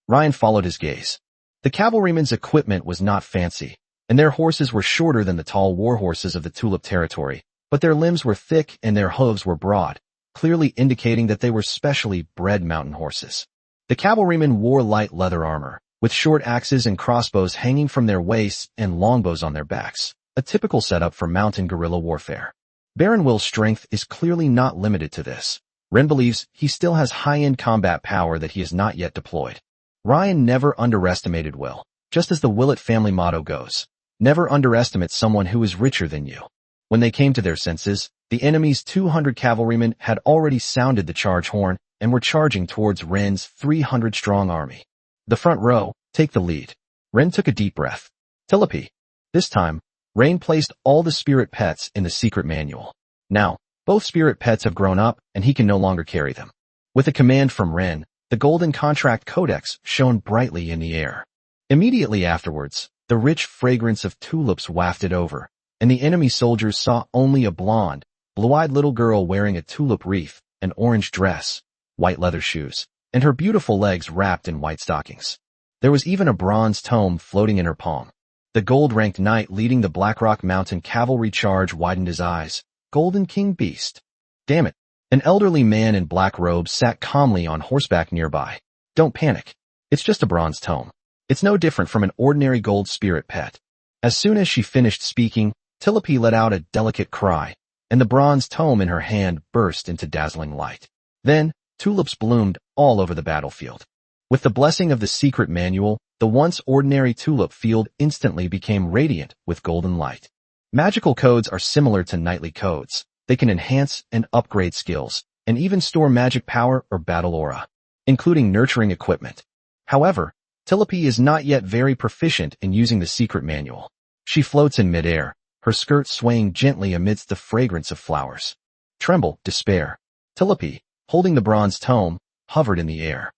Ryan followed his gaze. The cavalrymen's equipment was not fancy, and their horses were shorter than the tall war horses of the Tulip territory, but their limbs were thick and their hooves were broad, clearly indicating that they were specially bred mountain horses. The cavalrymen wore light leather armor, with short axes and crossbows hanging from their waists and longbows on their backs, a typical setup for mountain guerrilla warfare. Baron Will's strength is clearly not limited to this. Ren believes he still has high-end combat power that he has not yet deployed. Ryan never underestimated Will. Just as the Willett family motto goes, never underestimate someone who is richer than you. When they came to their senses, the enemy's 200 cavalrymen had already sounded the charge horn and were charging towards Ren's 300-strong army. The front row, take the lead. Ren took a deep breath. Telepy. This time, Rain placed all the spirit pets in the secret manual. Now, both spirit pets have grown up and he can no longer carry them. With a command from Ren, the Golden Contract Codex shone brightly in the air. Immediately afterwards, the rich fragrance of tulips wafted over, and the enemy soldiers saw only a blonde, blue-eyed little girl wearing a tulip wreath, an orange dress, white leather shoes, and her beautiful legs wrapped in white stockings. There was even a bronze tome floating in her palm. The gold-ranked knight leading the Blackrock Mountain cavalry charge widened his eyes. Golden King Beast. Damn it. An elderly man in black robes sat calmly on horseback nearby. Don't panic. It's just a bronze tome. It's no different from an ordinary gold spirit pet. As soon as she finished speaking, Telepy let out a delicate cry, and the bronze tome in her hand burst into dazzling light. Then, tulips bloomed all over the battlefield. With the blessing of the secret manual, the once ordinary tulip field instantly became radiant with golden light. Magical codes are similar to knightly codes. They can enhance and upgrade skills, and even store magic power or battle aura, including nurturing equipment. However, Telepy is not yet very proficient in using the secret manual. She floats in midair, her skirt swaying gently amidst the fragrance of flowers. Tremble, despair. Telepy, holding the bronze tome, hovered in the air.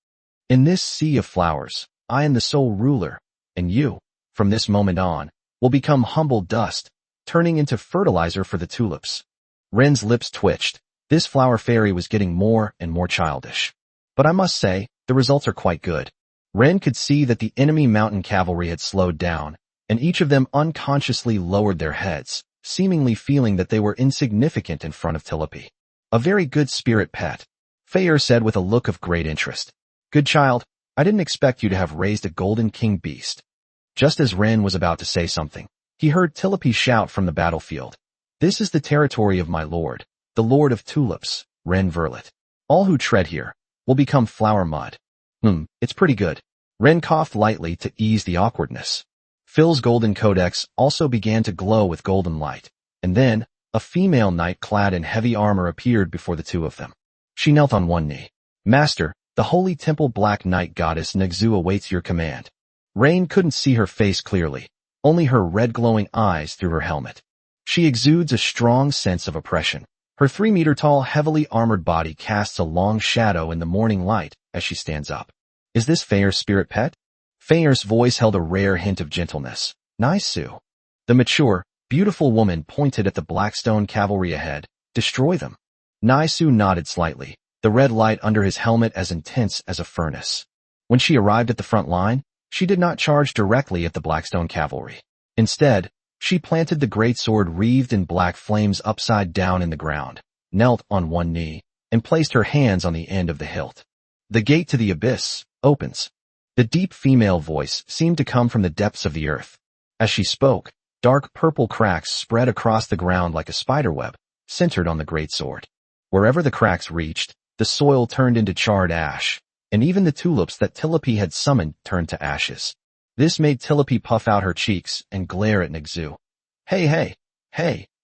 In this sea of flowers, I am the sole ruler, and you, from this moment on, will become humble dust, turning into fertilizer for the tulips. Ren's lips twitched. This flower fairy was getting more and more childish. But I must say, the results are quite good. Ren could see that the enemy mountain cavalry had slowed down, and each of them unconsciously lowered their heads, seemingly feeling that they were insignificant in front of Telepy. A very good spirit pet, Fayer said with a look of great interest. Good child, I didn't expect you to have raised a Golden King Beast. Just as Ren was about to say something, he heard Telepy shout from the battlefield. This is the territory of my lord, the Lord of Tulips, Ren Verlet. All who tread here will become flower mud. It's pretty good. Ren coughed lightly to ease the awkwardness. Phil's golden codex also began to glow with golden light, and then, a female knight clad in heavy armor appeared before the two of them. She knelt on one knee. Master, the Holy Temple Black Knight Goddess Nexu awaits your command. Rain couldn't see her face clearly, only her red glowing eyes through her helmet. She exudes a strong sense of oppression. Her 3-meter-tall, heavily armored body casts a long shadow in the morning light as she stands up. Is this Fayer's spirit pet? Fayer's voice held a rare hint of gentleness. Naisu. The mature, beautiful woman pointed at the Blackstone cavalry ahead. Destroy them. Naisu nodded slightly, the red light under his helmet as intense as a furnace. When she arrived at the front line, she did not charge directly at the Blackstone cavalry. Instead, she planted the great sword wreathed in black flames upside down in the ground, knelt on one knee, and placed her hands on the end of the hilt. The gate to the abyss opens. The deep female voice seemed to come from the depths of the earth. As she spoke, dark purple cracks spread across the ground like a spiderweb, centered on the great sword. Wherever the cracks reached, the soil turned into charred ash, and even the tulips that Telepy had summoned turned to ashes. This made Telepy puff out her cheeks and glare at Nexu. Hey,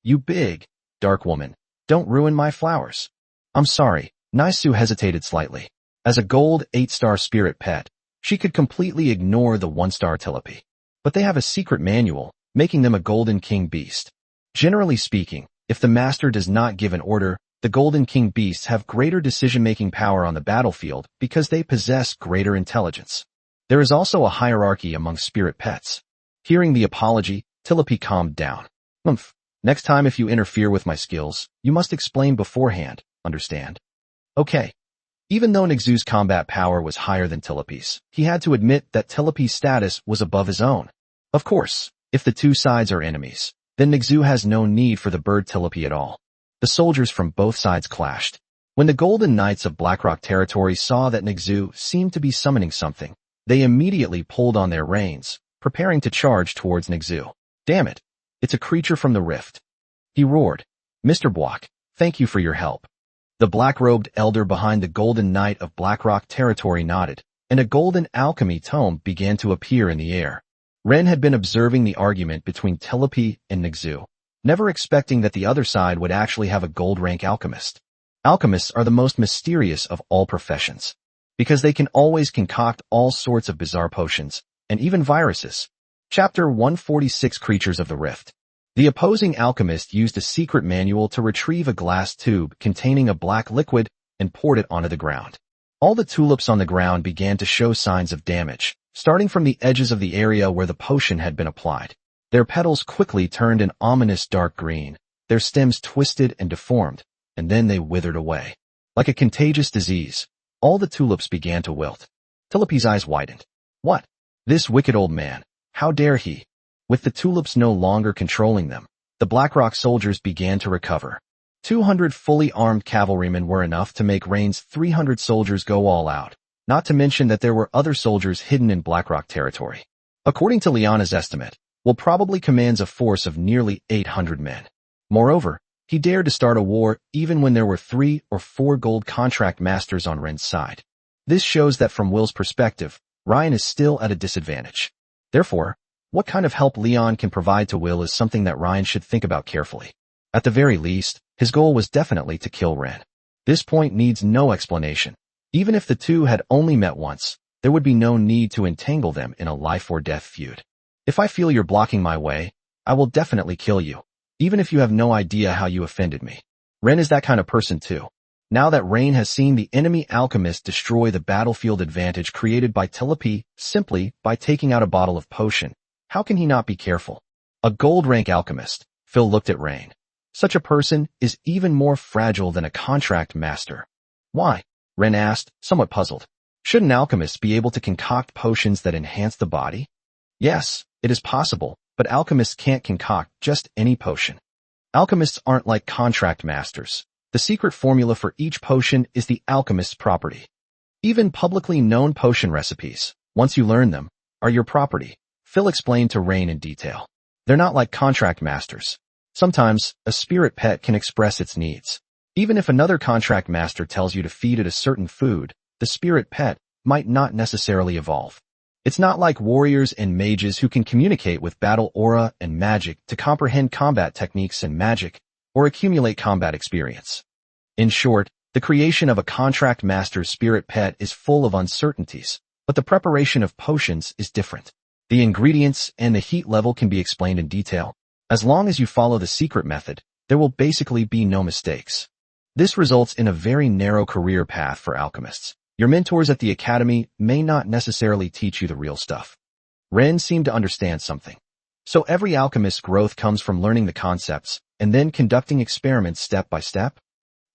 you big, dark woman, don't ruin my flowers. I'm sorry, Naisu hesitated slightly. As a gold 8-star spirit pet, she could completely ignore the 1-star Telepy. But they have a secret manual, making them a Golden King Beast. Generally speaking, if the master does not give an order, the Golden King Beasts have greater decision-making power on the battlefield because they possess greater intelligence. There is also a hierarchy among spirit pets. Hearing the apology, Telepy calmed down. Next time if you interfere with my skills, you must explain beforehand, understand? Okay. Even though Nexu's combat power was higher than Telepy's, he had to admit that Telepy's status was above his own. Of course, if the two sides are enemies, then Nexu has no need for the bird Telepy at all. The soldiers from both sides clashed. When the Golden Knights of Blackrock territory saw that Nexu seemed to be summoning something, they immediately pulled on their reins, preparing to charge towards Nexu. Damn it! It's a creature from the rift. He roared. Mr. Block, thank you for your help. The black-robed elder behind the Golden Knight of Blackrock territory nodded, and a golden alchemy tome began to appear in the air. Ren had been observing the argument between Telepi and Nixu, never expecting that the other side would actually have a gold-rank alchemist. Alchemists are the most mysterious of all professions, because they can always concoct all sorts of bizarre potions, and even viruses. Chapter 146 Creatures of the Rift. The opposing alchemist used a secret manual to retrieve a glass tube containing a black liquid and poured it onto the ground. All the tulips on the ground began to show signs of damage, starting from the edges of the area where the potion had been applied. Their petals quickly turned an ominous dark green, their stems twisted and deformed, and then they withered away. Like a contagious disease, all the tulips began to wilt. Telepi's eyes widened. What? This wicked old man. How dare he? With the tulips no longer controlling them, the Blackrock soldiers began to recover. 200 fully armed cavalrymen were enough to make Rain's 300 soldiers go all out, not to mention that there were other soldiers hidden in Blackrock territory. According to Liana's estimate, Will probably commands a force of nearly 800 men. Moreover, he dared to start a war even when there were 3 or 4 gold contract masters on Ren's side. This shows that from Will's perspective, Ryan is still at a disadvantage. Therefore, what kind of help Leon can provide to Will is something that Ryan should think about carefully. At the very least, his goal was definitely to kill Ren. This point needs no explanation. Even if the two had only met once, there would be no need to entangle them in a life-or-death feud. If I feel you're blocking my way, I will definitely kill you, even if you have no idea how you offended me. Ren is that kind of person too. Now that Rain has seen the enemy alchemist destroy the battlefield advantage created by Telepi simply by taking out a bottle of potion, how can he not be careful? A gold-rank alchemist, Phil looked at Rain. Such a person is even more fragile than a contract master. Why? Ren asked, somewhat puzzled. Shouldn't alchemists be able to concoct potions that enhance the body? Yes, it is possible, but alchemists can't concoct just any potion. Alchemists aren't like contract masters. The secret formula for each potion is the alchemist's property. Even publicly known potion recipes, once you learn them, are your property, Phil explained to Rain in detail. They're not like contract masters. Sometimes, a spirit pet can express its needs. Even if another contract master tells you to feed it a certain food, the spirit pet might not necessarily evolve. It's not like warriors and mages who can communicate with battle aura and magic to comprehend combat techniques and magic, or accumulate combat experience. In short, the creation of a contract master's spirit pet is full of uncertainties, but the preparation of potions is different. The ingredients and the heat level can be explained in detail. As long as you follow the secret method, there will basically be no mistakes. This results in a very narrow career path for alchemists. Your mentors at the academy may not necessarily teach you the real stuff. Ren seemed to understand something. So every alchemist's growth comes from learning the concepts and then conducting experiments step by step?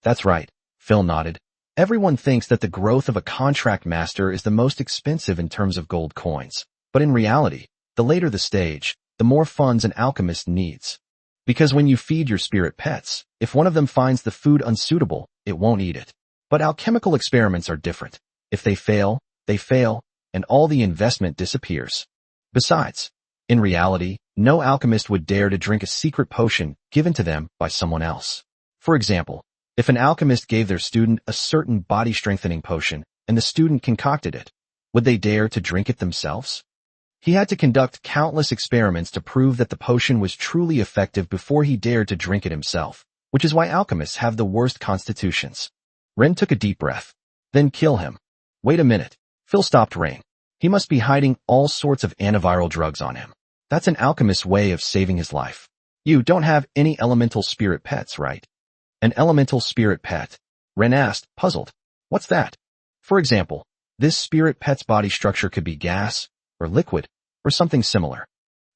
That's right, Phil nodded. Everyone thinks that the growth of a contract master is the most expensive in terms of gold coins. But in reality, the later the stage, the more funds an alchemist needs. Because when you feed your spirit pets, if one of them finds the food unsuitable, it won't eat it. But alchemical experiments are different. If they fail, and all the investment disappears. Besides, in reality, no alchemist would dare to drink a secret potion given to them by someone else. For example, if an alchemist gave their student a certain body-strengthening potion and the student concocted it, would they dare to drink it themselves? He had to conduct countless experiments to prove that the potion was truly effective before he dared to drink it himself, which is why alchemists have the worst constitutions. Ren took a deep breath. Then kill him. Wait a minute. Phil stopped Rain. He must be hiding all sorts of antiviral drugs on him. That's an alchemist's way of saving his life. You don't have any elemental spirit pets, right? An elemental spirit pet? Ren asked, puzzled. What's that? For example, this spirit pet's body structure could be gas, or liquid, or something similar.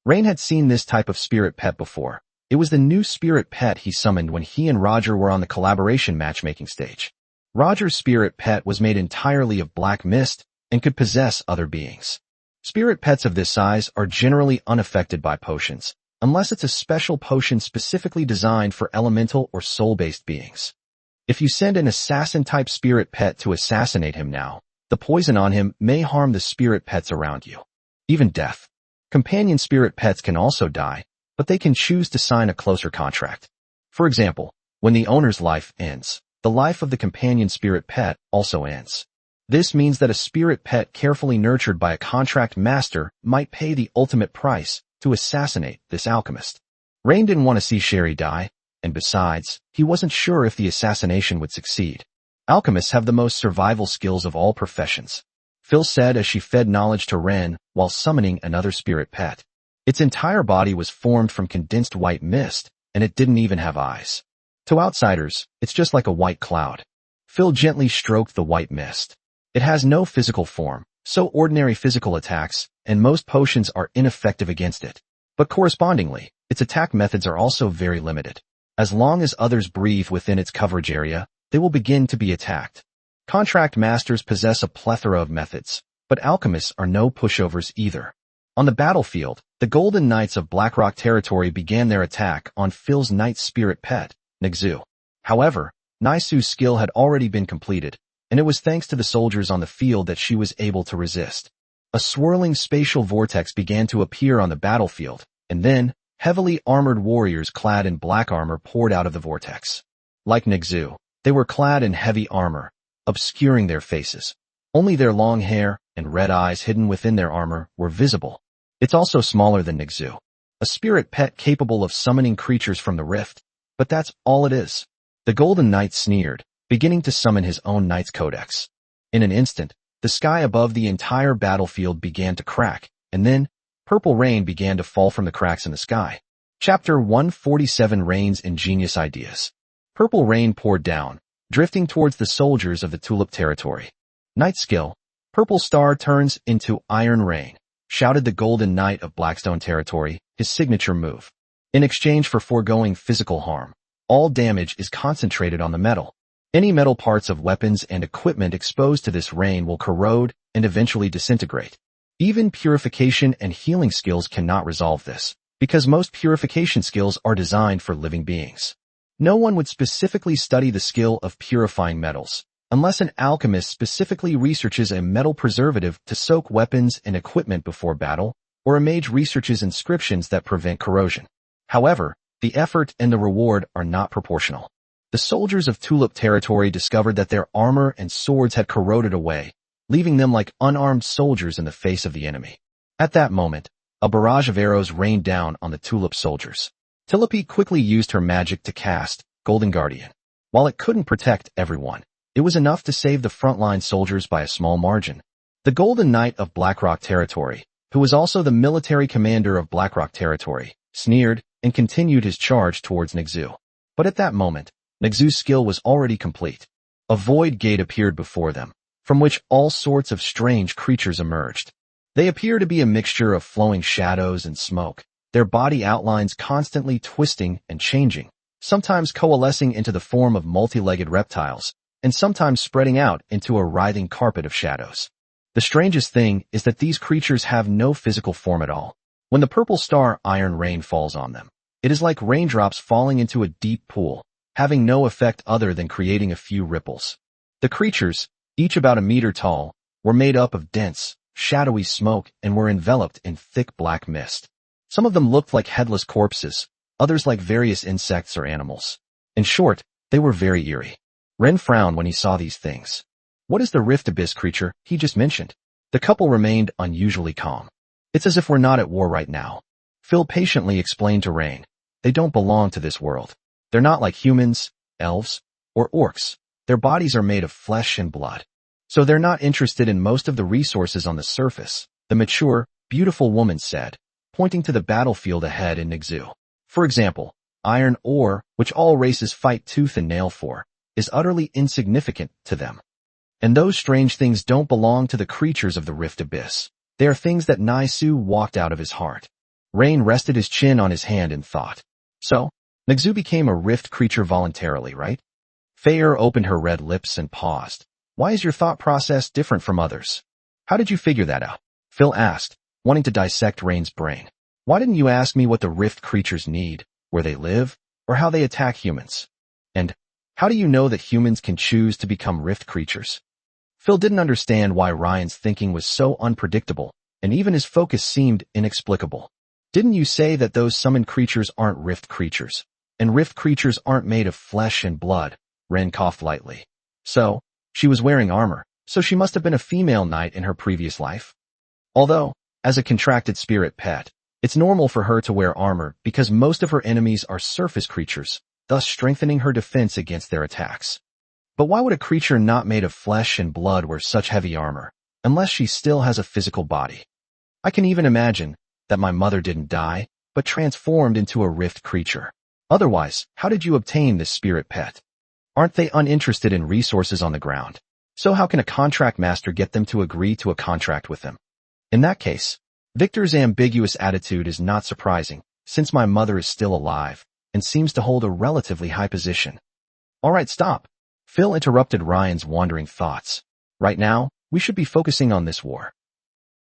Rain had seen this type of spirit pet before. It was the new spirit pet he summoned when he and Roger were on the collaboration matchmaking stage. Roger's spirit pet was made entirely of black mist and could possess other beings. Spirit pets of this size are generally unaffected by potions, unless it's a special potion specifically designed for elemental or soul-based beings. If you send an assassin-type spirit pet to assassinate him now, the poison on him may harm the spirit pets around you. Even death. Companion spirit pets can also die, but they can choose to sign a closer contract. For example, when the owner's life ends, the life of the companion spirit pet also ends. This means that a spirit pet carefully nurtured by a contract master might pay the ultimate price to assassinate this alchemist. Rain didn't want to see Sherry die, and besides, he wasn't sure if the assassination would succeed. Alchemists have the most survival skills of all professions, Phil said as she fed knowledge to Ren while summoning another spirit pet. Its entire body was formed from condensed white mist, and it didn't even have eyes. To outsiders, it's just like a white cloud. Phil gently stroked the white mist. It has no physical form, so ordinary physical attacks and most potions are ineffective against it. But correspondingly, its attack methods are also very limited. As long as others breathe within its coverage area, they will begin to be attacked. Contract masters possess a plethora of methods, but alchemists are no pushovers either. On the battlefield, the Golden Knights of Blackrock territory began their attack on Phil's night spirit pet, Nixu. However, Nisu's skill had already been completed, and it was thanks to the soldiers on the field that she was able to resist. A swirling spatial vortex began to appear on the battlefield, and then, heavily armored warriors clad in black armor poured out of the vortex. Like Nixu, they were clad in heavy armor, obscuring their faces. Only their long hair and red eyes hidden within their armor were visible. It's also smaller than Nixu, a spirit pet capable of summoning creatures from the rift, but that's all it is. The Golden Knight sneered, beginning to summon his own Knight's Codex. In an instant, the sky above the entire battlefield began to crack, and then, purple rain began to fall from the cracks in the sky. Chapter 147 Rain's Ingenious Ideas. Purple rain poured down, drifting towards the soldiers of the Tulip territory. Night skill. Purple star turns into iron rain, shouted the Golden Knight of Blackstone territory, his signature move. In exchange for foregoing physical harm, all damage is concentrated on the metal. Any metal parts of weapons and equipment exposed to this rain will corrode and eventually disintegrate. Even purification and healing skills cannot resolve this, because most purification skills are designed for living beings. No one would specifically study the skill of purifying metals, unless an alchemist specifically researches a metal preservative to soak weapons and equipment before battle, or a mage researches inscriptions that prevent corrosion. However, the effort and the reward are not proportional. The soldiers of Tulip territory discovered that their armor and swords had corroded away, leaving them like unarmed soldiers in the face of the enemy. At that moment, a barrage of arrows rained down on the Tulip soldiers. Tilope quickly used her magic to cast Golden Guardian. While it couldn't protect everyone, it was enough to save the frontline soldiers by a small margin. The Golden Knight of Blackrock territory, who was also the military commander of Blackrock territory, sneered and continued his charge towards Nixu. But at that moment, Nixu's skill was already complete. A void gate appeared before them, from which all sorts of strange creatures emerged. They appear to be a mixture of flowing shadows and smoke, their body outlines constantly twisting and changing, sometimes coalescing into the form of multi-legged reptiles, and sometimes spreading out into a writhing carpet of shadows. The strangest thing is that these creatures have no physical form at all. When the purple star iron rain falls on them, it is like raindrops falling into a deep pool, having no effect other than creating a few ripples. The creatures, each about a meter tall, were made up of dense, shadowy smoke and were enveloped in thick black mist. Some of them looked like headless corpses, others like various insects or animals. In short, they were very eerie. Ren frowned when he saw these things. What is the Rift Abyss creature he just mentioned? The couple remained unusually calm. It's as if we're not at war right now. Phil patiently explained to Rain. They don't belong to this world. They're not like humans, elves, or orcs. Their bodies are made of flesh and blood. So they're not interested in most of the resources on the surface, the mature, beautiful woman said, pointing to the battlefield ahead in Nixu. For example, iron ore, which all races fight tooth and nail for, is utterly insignificant to them. And those strange things don't belong to the creatures of the Rift Abyss. They are things that Naisu walked out of his heart. Rain rested his chin on his hand and thought. So, Nixu became a rift creature voluntarily, right? Feyre opened her red lips and paused. Why is your thought process different from others? How did you figure that out? Phil asked, wanting to dissect Rain's brain. Why didn't you ask me what the rift creatures need, where they live, or how they attack humans? And how do you know that humans can choose to become rift creatures? Phil didn't understand why Ryan's thinking was so unpredictable, and even his focus seemed inexplicable. Didn't you say that those summoned creatures aren't rift creatures? And rift creatures aren't made of flesh and blood, Ren coughed lightly. So, she was wearing armor, so she must have been a female knight in her previous life. Although, as a contracted spirit pet, it's normal for her to wear armor because most of her enemies are surface creatures, thus strengthening her defense against their attacks. But why would a creature not made of flesh and blood wear such heavy armor, unless she still has a physical body? I can even imagine that my mother didn't die, but transformed into a rift creature. Otherwise, how did you obtain this spirit pet? Aren't they uninterested in resources on the ground? So how can a contract master get them to agree to a contract with them? In that case, Victor's ambiguous attitude is not surprising, since my mother is still alive and seems to hold a relatively high position. All right, stop. Phil interrupted Ryan's wandering thoughts. Right now, we should be focusing on this war.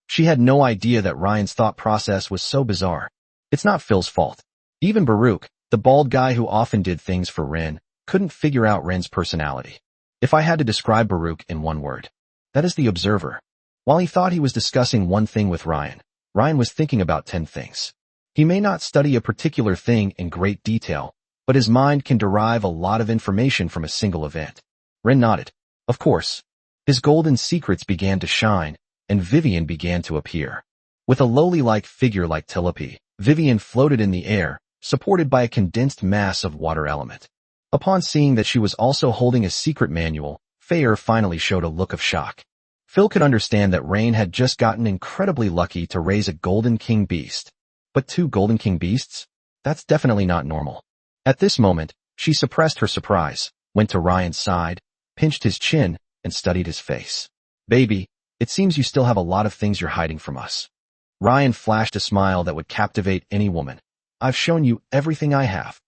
She had no idea that Ryan's thought process was so bizarre. It's not Phil's fault. Even Baruch, the bald guy who often did things for Ren, couldn't figure out Ren's personality. If I had to describe Baruch in one word, that is the observer. While he thought he was discussing one thing with Ryan, Ryan was thinking about 10 things. He may not study a particular thing in great detail, but his mind can derive a lot of information from a single event. Ren nodded. Of course. His golden secrets began to shine, and Vivian began to appear. With a lowly-like figure like Telepy, Vivian floated in the air, supported by a condensed mass of water element. Upon seeing that she was also holding a secret manual, Fayer finally showed a look of shock. Phil could understand that Rain had just gotten incredibly lucky to raise a Golden King beast. But 2 Golden King beasts? That's definitely not normal. At this moment, she suppressed her surprise, went to Ryan's side, pinched his chin, and studied his face. Baby, it seems you still have a lot of things you're hiding from us. Ryan flashed a smile that would captivate any woman. I've shown you everything I have.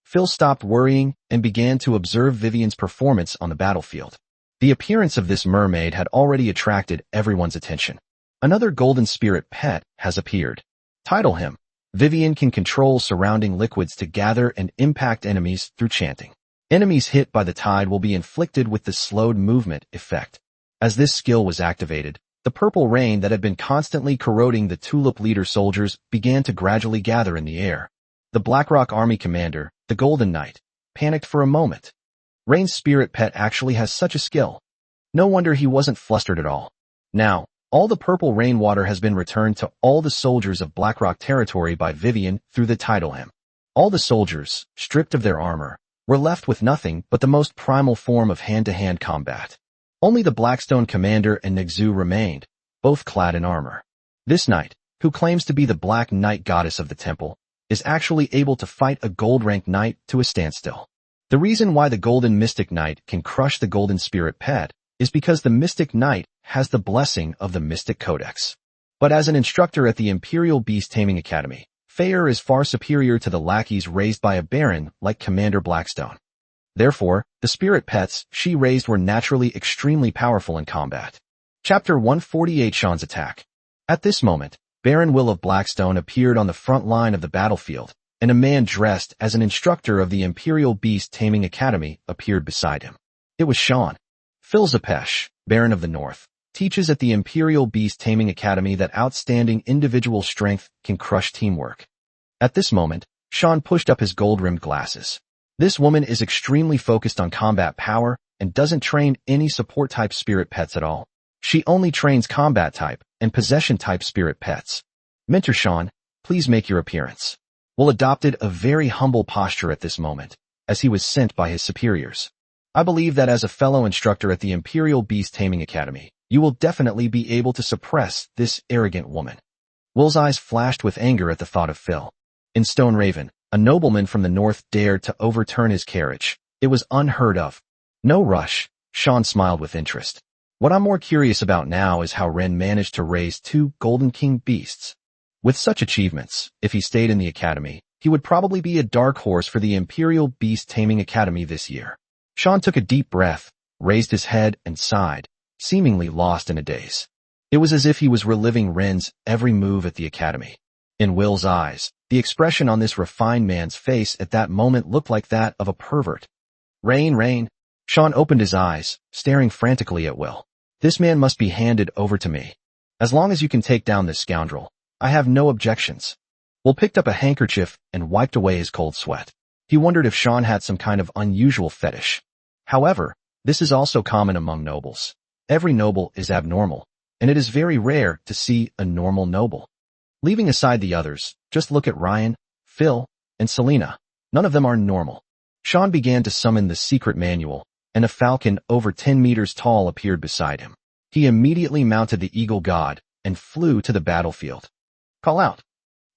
Phil stopped worrying and began to observe Vivian's performance on the battlefield. The appearance of this mermaid had already attracted everyone's attention. Another golden spirit pet has appeared. Title him. Vivian can control surrounding liquids to gather and impact enemies through chanting. Enemies hit by the tide will be inflicted with the slowed movement effect. As this skill was activated, the purple rain that had been constantly corroding the Tulip leader soldiers began to gradually gather in the air. The Blackrock Army commander, the Golden Knight, panicked for a moment. Rain's spirit pet actually has such a skill. No wonder he wasn't flustered at all. Now, all the purple rainwater has been returned to all the soldiers of Blackrock territory by Vivian through the tidal hymn. All the soldiers, stripped of their armor, were left with nothing but the most primal form of hand-to-hand combat. Only the Blackstone commander and Nixu remained, both clad in armor. This knight, who claims to be the Black Knight goddess of the temple, is actually able to fight a gold-ranked knight to a standstill. The reason why the Golden Mystic Knight can crush the Golden Spirit Pet is because the Mystic Knight has the blessing of the Mystic Codex. But as an instructor at the Imperial Beast Taming Academy, Fayer is far superior to the lackeys raised by a baron like Commander Blackstone. Therefore, the spirit pets she raised were naturally extremely powerful in combat. Chapter 148 Sean's Attack. At this moment, Baron Will of Blackstone appeared on the front line of the battlefield, and a man dressed as an instructor of the Imperial Beast Taming Academy appeared beside him. It was Sean. Phil Zapesh, Baron of the North, teaches at the Imperial Beast Taming Academy that outstanding individual strength can crush teamwork. At this moment, Sean pushed up his gold-rimmed glasses. This woman is extremely focused on combat power and doesn't train any support-type spirit pets at all. She only trains combat-type and possession-type spirit pets. Mentor Sean, please make your appearance. Will adopted a very humble posture at this moment, as he was sent by his superiors. I believe that as a fellow instructor at the Imperial Beast Taming Academy, you will definitely be able to suppress this arrogant woman. Will's eyes flashed with anger at the thought of Phil. In Stone Raven, a nobleman from the north dared to overturn his carriage. It was unheard of. No rush. Sean smiled with interest. What I'm more curious about now is how Ren managed to raise 2 Golden King beasts. With such achievements, if he stayed in the academy, he would probably be a dark horse for the Imperial Beast Taming Academy this year. Sean took a deep breath, raised his head, and sighed, seemingly lost in a daze. It was as if he was reliving Ren's every move at the academy. In Will's eyes, the expression on this refined man's face at that moment looked like that of a pervert. Rain. Sean opened his eyes, staring frantically at Will. This man must be handed over to me. As long as you can take down this scoundrel, I have no objections. Will picked up a handkerchief and wiped away his cold sweat. He wondered if Sean had some kind of unusual fetish. However, this is also common among nobles. Every noble is abnormal, and it is very rare to see a normal noble. Leaving aside the others, just look at Ryan, Phil, and Selena. None of them are normal. Sean began to summon the secret manual, and a falcon over 10 meters tall appeared beside him. He immediately mounted the eagle god and flew to the battlefield. Call out.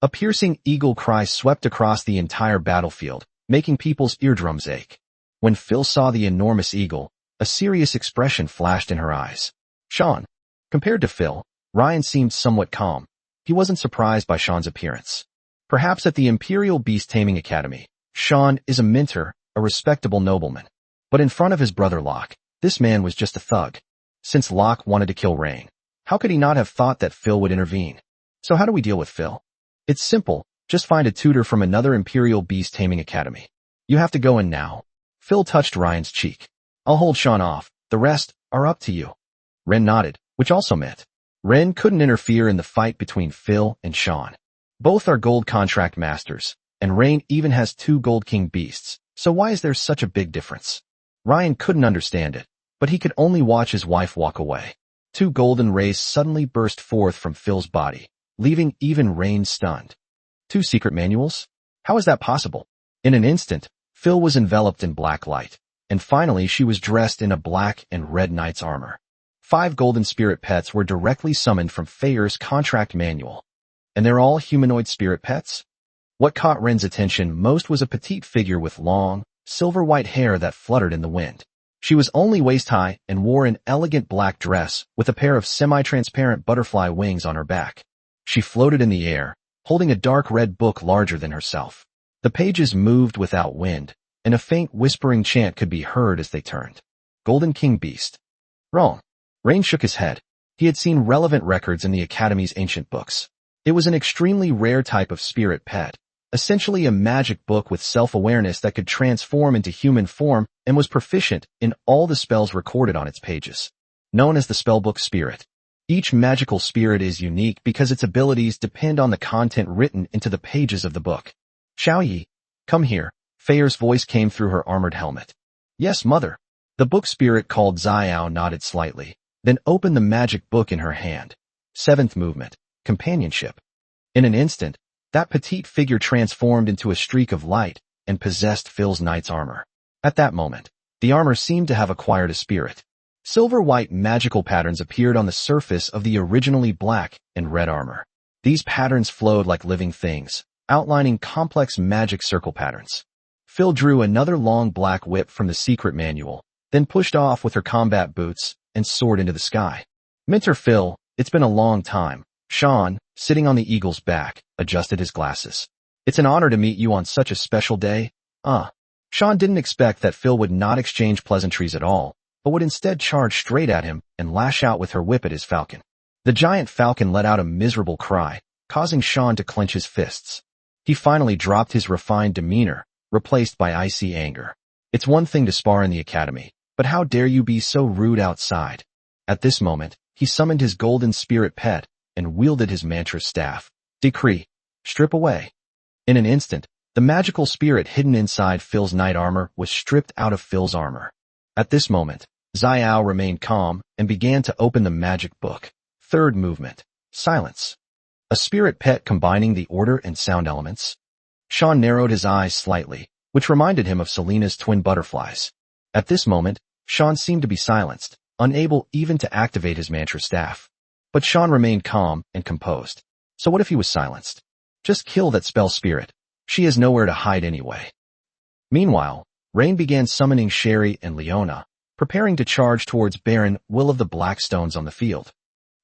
A piercing eagle cry swept across the entire battlefield, making people's eardrums ache. When Phil saw the enormous eagle, a serious expression flashed in her eyes. Sean. Compared to Phil, Ryan seemed somewhat calm. He wasn't surprised by Sean's appearance. Perhaps at the Imperial Beast Taming Academy, Sean is a mentor, a respectable nobleman. But in front of his brother Locke, this man was just a thug. Since Locke wanted to kill Rain, how could he not have thought that Phil would intervene? So how do we deal with Phil? It's simple, just find a tutor from another Imperial Beast Taming Academy. You have to go in now. Phil touched Ryan's cheek. I'll hold Sean off, the rest are up to you. Ren nodded, which also meant Ren couldn't interfere in the fight between Phil and Sean. Both are gold contract masters, and Rain even has 2 Gold King beasts, so why is there such a big difference? Ryan couldn't understand it, but he could only watch his wife walk away. 2 golden rays suddenly burst forth from Phil's body, leaving even Rain stunned. 2 secret manuals? How is that possible? In an instant, Phil was enveloped in black light, and finally she was dressed in a black and red knight's armor. 5 golden spirit pets were directly summoned from Feyre's contract manual. And they're all humanoid spirit pets? What caught Ren's attention most was a petite figure with long, silver-white hair that fluttered in the wind. She was only waist-high and wore an elegant black dress with a pair of semi-transparent butterfly wings on her back. She floated in the air, holding a dark red book larger than herself. The pages moved without wind, and a faint whispering chant could be heard as they turned. Golden King Beast. Wrong. Rain shook his head. He had seen relevant records in the Academy's ancient books. It was an extremely rare type of spirit pet, essentially a magic book with self-awareness that could transform into human form and was proficient in all the spells recorded on its pages. Known as the spellbook spirit. Each magical spirit is unique because its abilities depend on the content written into the pages of the book. Xiaoyi, come here. Feyre's voice came through her armored helmet. Yes, mother. The book spirit called Xiao nodded slightly, then opened the magic book in her hand. 7th movement, companionship. In an instant, that petite figure transformed into a streak of light and possessed Phil's knight's armor. At that moment, the armor seemed to have acquired a spirit. Silver-white magical patterns appeared on the surface of the originally black and red armor. These patterns flowed like living things, outlining complex magic circle patterns. Phil drew another long black whip from the secret manual, then pushed off with her combat boots and soared into the sky. Mentor Phil, it's been a long time. Sean, sitting on the eagle's back, adjusted his glasses. It's an honor to meet you on such a special day. Sean didn't expect that Phil would not exchange pleasantries at all, but would instead charge straight at him and lash out with her whip at his falcon. The giant falcon let out a miserable cry, causing Sean to clench his fists. He finally dropped his refined demeanor, replaced by icy anger. It's one thing to spar in the academy, but how dare you be so rude outside? At this moment, he summoned his golden spirit pet and wielded his mantra staff. Decree. Strip away. In an instant, the magical spirit hidden inside Phil's knight armor was stripped out of Phil's armor. At this moment, Xiao remained calm and began to open the magic book. 3rd movement. Silence. A spirit pet combining the order and sound elements. Sean narrowed his eyes slightly, which reminded him of Selena's twin butterflies. At this moment, Sean seemed to be silenced, unable even to activate his mantra staff. But Sean remained calm and composed. So what if he was silenced? Just kill that spell spirit. She has nowhere to hide anyway. Meanwhile, Rain began summoning Sherry and Leona, preparing to charge towards Baron Will of the Blackstones on the field.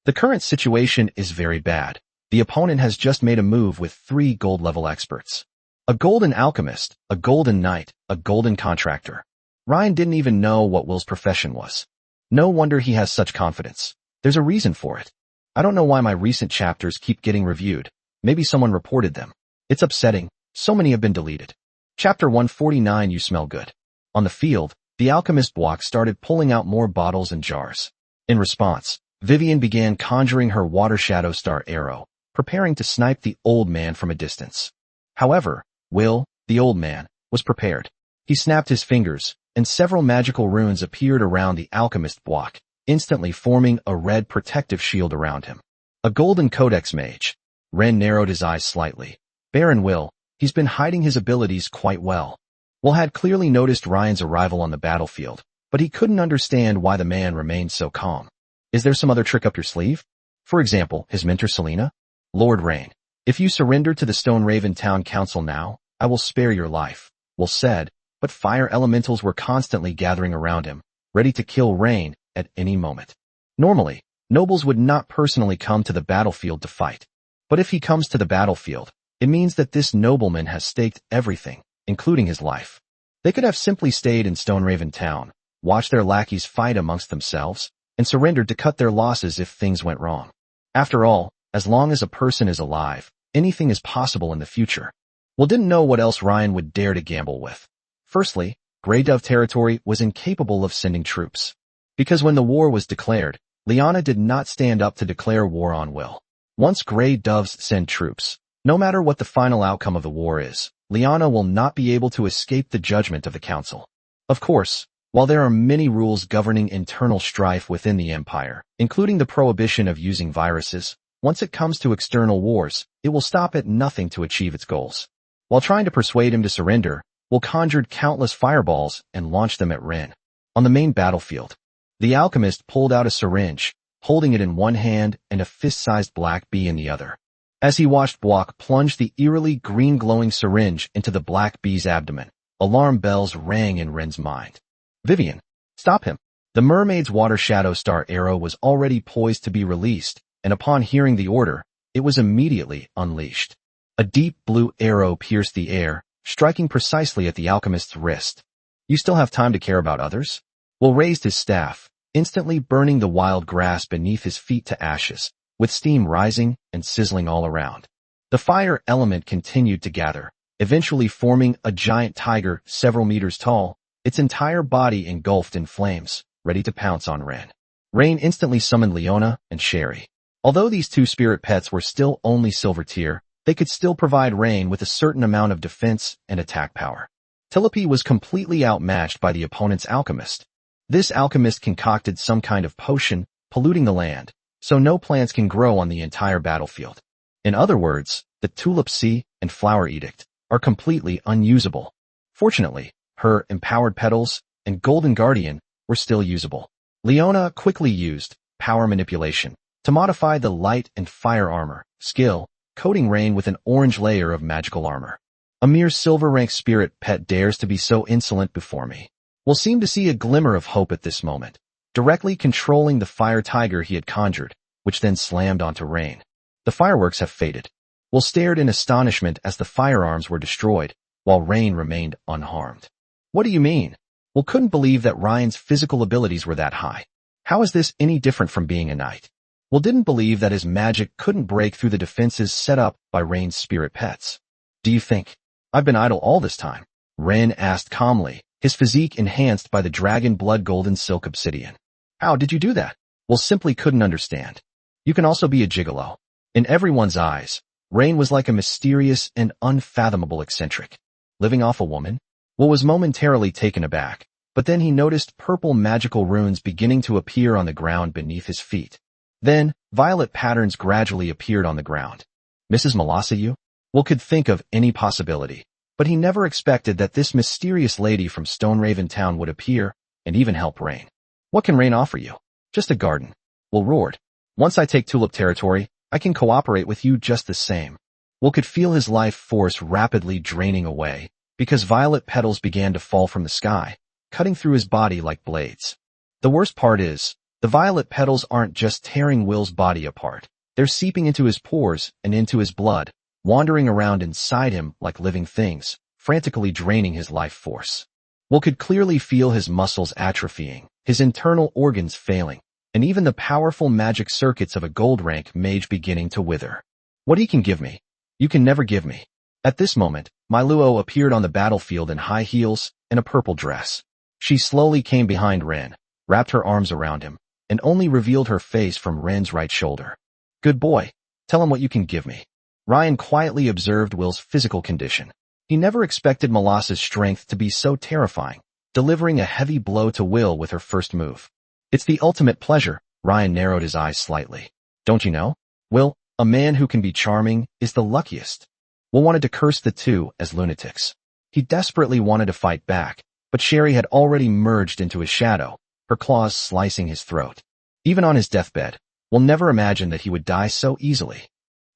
The current situation is very bad. The opponent has just made a move with 3 gold-level experts. A golden alchemist, a golden knight, a golden contractor. Ryan didn't even know what Will's profession was. No wonder he has such confidence. There's a reason for it. I don't know why my recent chapters keep getting reviewed. Maybe someone reported them. It's upsetting. So many have been deleted. Chapter 149. You smell good. On the field, the alchemist Buak started pulling out more bottles and jars. In response, Vivian began conjuring her water shadow star arrow, preparing to snipe the old man from a distance. However, Will, the old man, was prepared. He snapped his fingers, and several magical runes appeared around the alchemist block, instantly forming a red protective shield around him. A golden codex mage. Ren narrowed his eyes slightly. Baron Will, he's been hiding his abilities quite well. Will had clearly noticed Ryan's arrival on the battlefield, but he couldn't understand why the man remained so calm. Is there some other trick up your sleeve? For example, his mentor Selena? Lord Rain, if you surrender to the Stone Raven Town Council now, I will spare your life, Will said, but fire elementals were constantly gathering around him, ready to kill Rain at any moment. Normally, nobles would not personally come to the battlefield to fight. But if he comes to the battlefield, it means that this nobleman has staked everything, including his life. They could have simply stayed in Stone Raven Town, watched their lackeys fight amongst themselves, and surrendered to cut their losses if things went wrong. After all, as long as a person is alive, anything is possible in the future. Will didn't know what else Ryan would dare to gamble with. Firstly, Grey Dove territory was incapable of sending troops. Because when the war was declared, Liana did not stand up to declare war on Will. Once Grey Doves send troops, no matter what the final outcome of the war is, Liana will not be able to escape the judgment of the council. Of course, while there are many rules governing internal strife within the empire, including the prohibition of using viruses, once it comes to external wars, it will stop at nothing to achieve its goals. While trying to persuade him to surrender, Will conjured countless fireballs and launched them at Ren. On the main battlefield, the alchemist pulled out a syringe, holding it in one hand and a fist-sized black bee in the other. As he watched Block plunge the eerily green-glowing syringe into the black bee's abdomen, alarm bells rang in Ren's mind. Vivian, stop him. The mermaid's water shadow star arrow was already poised to be released, and upon hearing the order, it was immediately unleashed. A deep blue arrow pierced the air, striking precisely at the alchemist's wrist. You still have time to care about others? Will raised his staff, instantly burning the wild grass beneath his feet to ashes, with steam rising and sizzling all around. The fire element continued to gather, eventually forming a giant tiger several meters tall, its entire body engulfed in flames, ready to pounce on Ren. Rain instantly summoned Leona and Sherry. Although these two spirit pets were still only silver tier, they could still provide Rain with a certain amount of defense and attack power. Tilope was completely outmatched by the opponent's alchemist. This alchemist concocted some kind of potion, polluting the land, so no plants can grow on the entire battlefield. In other words, the Tulip Sea and Flower Edict are completely unusable. Fortunately, her empowered petals and Golden Guardian were still usable. Leona quickly used power manipulation to modify the light and fire armor skill, coating Rain with an orange layer of magical armor. A mere silver-rank spirit pet dares to be so insolent before me. Will seem to see a glimmer of hope at this moment, directly controlling the fire tiger he had conjured, which then slammed onto Rain. The fireworks have faded. Will stared in astonishment as the firearms were destroyed, while Rain remained unharmed. What do you mean? Will couldn't believe that Ryan's physical abilities were that high. How is this any different from being a knight? Will didn't believe that his magic couldn't break through the defenses set up by Rain's spirit pets. Do you think I've been idle all this time? Ren asked calmly, his physique enhanced by the dragon blood golden silk obsidian. How did you do that? Will simply couldn't understand. You can also be a gigolo. In everyone's eyes, Rain was like a mysterious and unfathomable eccentric. Living off a woman? Will was momentarily taken aback, but then he noticed purple magical runes beginning to appear on the ground beneath his feet. Then, violet patterns gradually appeared on the ground. Mrs. Molossayu? Will could think of any possibility, but he never expected that this mysterious lady from Stone Raven Town would appear and even help Rain. What can Rain offer you? Just a garden. Will roared. Once I take Tulip territory, I can cooperate with you just the same. Will could feel his life force rapidly draining away, because violet petals began to fall from the sky, cutting through his body like blades. The worst part is, the violet petals aren't just tearing Will's body apart. They're seeping into his pores and into his blood, wandering around inside him like living things, frantically draining his life force. Will could clearly feel his muscles atrophying, his internal organs failing, and even the powerful magic circuits of a gold-rank mage beginning to wither. What he can give me, you can never give me. At this moment, Myluo appeared on the battlefield in high heels and a purple dress. She slowly came behind Ren, wrapped her arms around him, and only revealed her face from Ren's right shoulder. Good boy, tell him what you can give me. Ryan quietly observed Will's physical condition. He never expected Molossa's strength to be so terrifying, delivering a heavy blow to Will with her first move. It's the ultimate pleasure. Ryan narrowed his eyes slightly. Don't you know? Will, a man who can be charming, is the luckiest. Will wanted to curse the two as lunatics. He desperately wanted to fight back, but Sherry had already merged into his shadow, her claws slicing his throat. Even on his deathbed, Will never imagined that he would die so easily.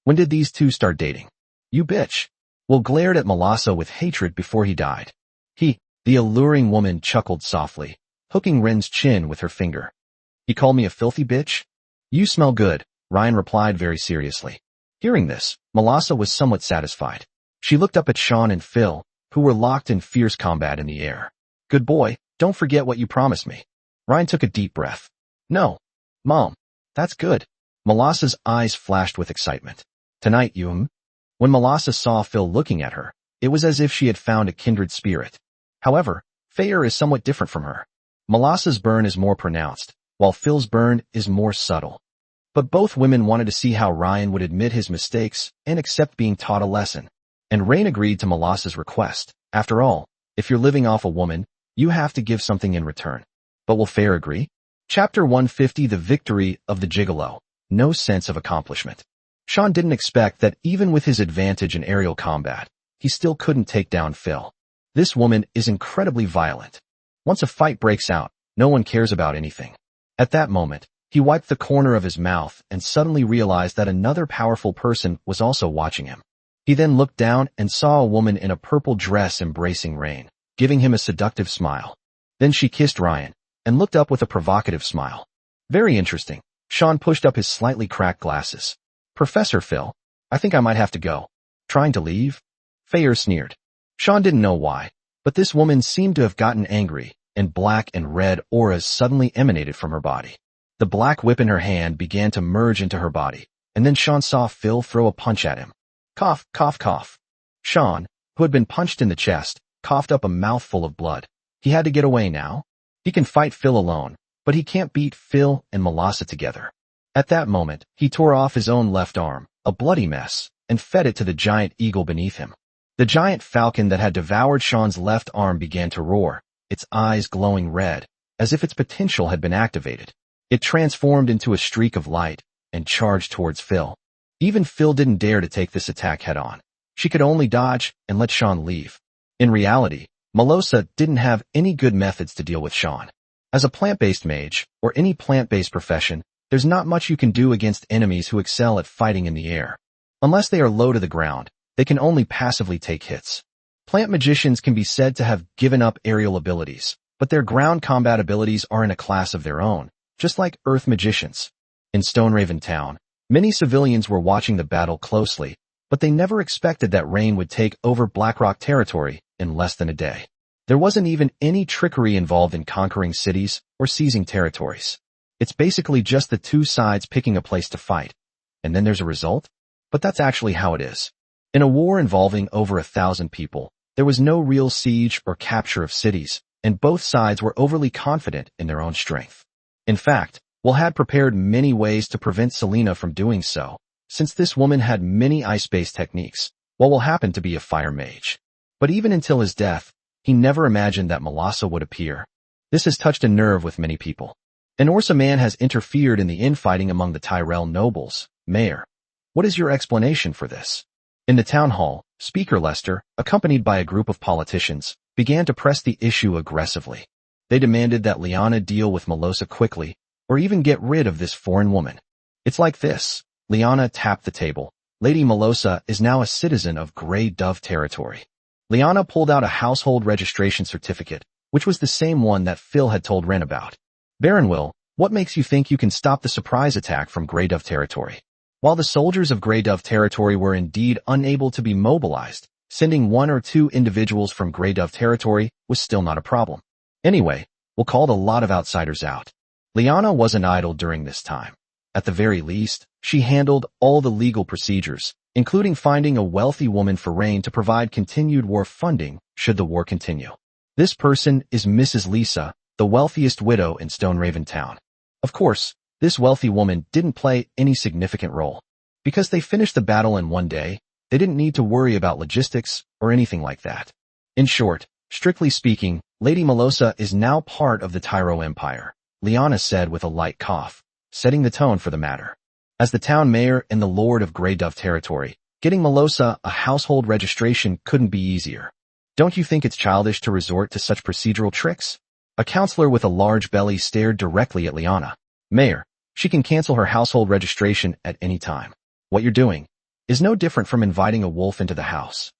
When did these two start dating? You bitch. Will glared at Melassa with hatred before he died. The alluring woman chuckled softly, hooking Ren's chin with her finger. He called me a filthy bitch? You smell good, Ryan replied very seriously. Hearing this, Melassa was somewhat satisfied. She looked up at Sean and Phil, who were locked in fierce combat in the air. Good boy, don't forget what you promised me. Ryan took a deep breath. No. Mom. That's good. Melassa's eyes flashed with excitement. Tonight, When Melassa saw Phil looking at her, it was as if she had found a kindred spirit. However, Fayer is somewhat different from her. Melassa's burn is more pronounced, while Phil's burn is more subtle. But both women wanted to see how Ryan would admit his mistakes and accept being taught a lesson. And Rain agreed to Melassa's request. After all, if you're living off a woman, you have to give something in return. But will Fayer agree? Chapter 150 The Victory of the Gigolo. No sense of accomplishment. Sean didn't expect that even with his advantage in aerial combat, he still couldn't take down Phil. This woman is incredibly violent. Once a fight breaks out, no one cares about anything. At that moment, he wiped the corner of his mouth and suddenly realized that another powerful person was also watching him. He then looked down and saw a woman in a purple dress embracing Rain, giving him a seductive smile. Then she kissed Ryan and looked up with a provocative smile. Very interesting. Sean pushed up his slightly cracked glasses. Professor Phil, I think I might have to go. Trying to leave? Fayer sneered. Sean didn't know why, but this woman seemed to have gotten angry, and black and red auras suddenly emanated from her body. The black whip in her hand began to merge into her body, and then Sean saw Phil throw a punch at him. Cough, cough, cough. Sean, who had been punched in the chest, coughed up a mouthful of blood. He had to get away now. He can fight Phil alone, but he can't beat Phil and Melassa together. At that moment, he tore off his own left arm, a bloody mess, and fed it to the giant eagle beneath him. The giant falcon that had devoured Sean's left arm began to roar, its eyes glowing red, as if its potential had been activated. It transformed into a streak of light and charged towards Phil. Even Phil didn't dare to take this attack head-on. She could only dodge and let Sean leave. In reality, Melassa didn't have any good methods to deal with Sean. As a plant-based mage, or any plant-based profession, there's not much you can do against enemies who excel at fighting in the air. Unless they are low to the ground, they can only passively take hits. Plant magicians can be said to have given up aerial abilities, but their ground combat abilities are in a class of their own, just like earth magicians. In Stoneraven Town, many civilians were watching the battle closely, but they never expected that Rain would take over Blackrock territory in less than a day. There wasn't even any trickery involved in conquering cities or seizing territories. It's basically just the two sides picking a place to fight. And then there's a result? But that's actually how it is. In a war involving over 1,000 people, there was no real siege or capture of cities, and both sides were overly confident in their own strength. In fact, Will had prepared many ways to prevent Selena from doing so, since this woman had many ice-based techniques, while Will happened to be a fire mage. But even until his death, he never imagined that Melassa would appear. This has touched a nerve with many people. An Orsa man has interfered in the infighting among the Tyrell nobles. Mayor, what is your explanation for this? In the town hall, Speaker Lester, accompanied by a group of politicians, began to press the issue aggressively. They demanded that Liana deal with Melassa quickly, or even get rid of this foreign woman. It's like this. Liana tapped the table. Lady Melassa is now a citizen of Grey Dove territory. Liana pulled out a household registration certificate, which was the same one that Phil had told Ren about. Baron Will, what makes you think you can stop the surprise attack from Grey Dove territory? While the soldiers of Grey Dove territory were indeed unable to be mobilized, sending 1 or 2 individuals from Grey Dove territory was still not a problem. Anyway, we'll call a lot of outsiders out. Liana wasn't idle during this time. At the very least, she handled all the legal procedures, including finding a wealthy woman for Rain to provide continued war funding should the war continue. This person is Mrs. Lisa, the wealthiest widow in Stoneraven Town. Of course, this wealthy woman didn't play any significant role. Because they finished the battle in one day, they didn't need to worry about logistics or anything like that. In short, Strictly speaking, Lady Melosa is now part of the Tyro Empire, Liana said with a light cough, setting the tone for the matter. As the town mayor and the lord of Grey Dove territory, getting Melosa a household registration couldn't be easier. Don't you think it's childish to resort to such procedural tricks? A counselor with a large belly stared directly at Liana. Mayor, she can cancel her household registration at any time. What you're doing is no different from inviting a wolf into the house.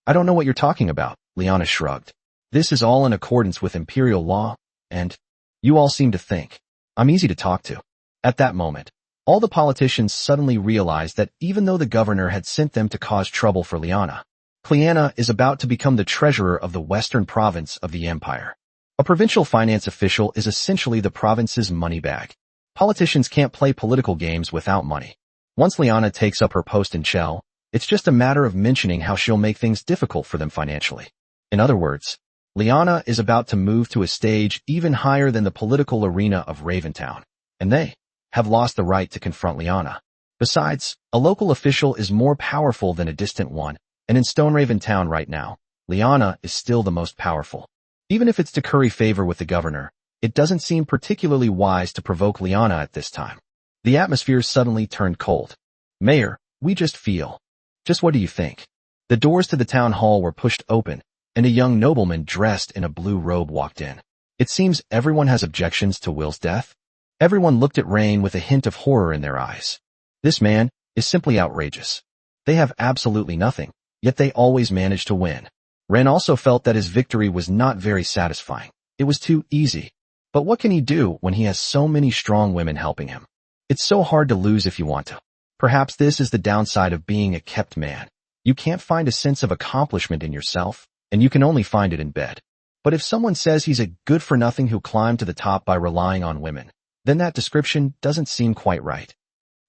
I don't know what you're talking about, Liana shrugged. This is all in accordance with imperial law, and you all seem to think I'm easy to talk to. At that moment, all the politicians suddenly realized that even though the governor had sent them to cause trouble for Liana, Cleana is about to become the treasurer of the western province of the empire. A provincial finance official is essentially the province's money bag. Politicians can't play political games without money. Once Liana takes up her post in Chell, it's just a matter of mentioning how she'll make things difficult for them financially. In other words, Liana is about to move to a stage even higher than the political arena of Raventown, and they have lost the right to confront Liana. Besides, a local official is more powerful than a distant one, and in Stoneraven Town right now, Liana is still the most powerful. Even if it's to curry favor with the governor, it doesn't seem particularly wise to provoke Liana at this time. The atmosphere suddenly turned cold. Mayor, we just feel. Just what do you think? The doors to the town hall were pushed open, and a young nobleman dressed in a blue robe walked in. It seems everyone has objections to Will's death. Everyone looked at Rain with a hint of horror in their eyes. This man is simply outrageous. They have absolutely nothing, yet they always manage to win. Ren also felt that his victory was not very satisfying. It was too easy. But what can he do when he has so many strong women helping him? It's so hard to lose if you want to. Perhaps this is the downside of being a kept man. You can't find a sense of accomplishment in yourself, and you can only find it in bed. But if someone says he's a good-for-nothing who climbed to the top by relying on women, then that description doesn't seem quite right.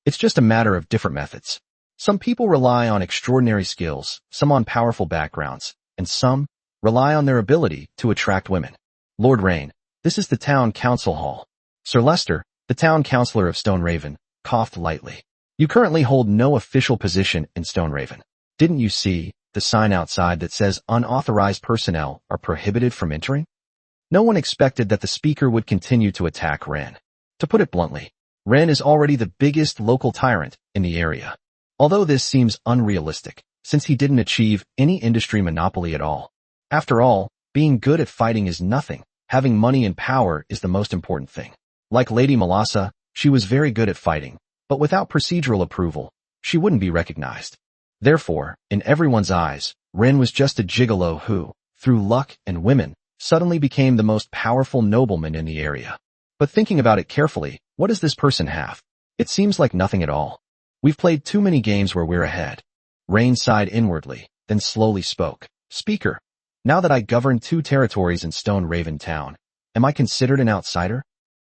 It's just a matter of different methods. Some people rely on extraordinary skills, some on powerful backgrounds, and some rely on their ability to attract women. Lord Rain, this is the town council hall. Sir Lester, the town councillor of Stoneraven, coughed lightly. You currently hold no official position in Stoneraven. Didn't you see the sign outside that says unauthorized personnel are prohibited from entering? No one expected that the speaker would continue to attack Ren. To put it bluntly, Ren is already the biggest local tyrant in the area. Although this seems unrealistic, since he didn't achieve any industry monopoly at all. After all, being good at fighting is nothing. Having money and power is the most important thing. Like Lady Melosa, she was very good at fighting, but without procedural approval, she wouldn't be recognized. Therefore, in everyone's eyes, Ren was just a gigolo who, through luck and women, suddenly became the most powerful nobleman in the area. But thinking about it carefully, what does this person have? It seems like nothing at all. We've played too many games where we're ahead. Rain sighed inwardly, then slowly spoke. Speaker, now that I govern 2 territories in Stoneraven Town, am I considered an outsider?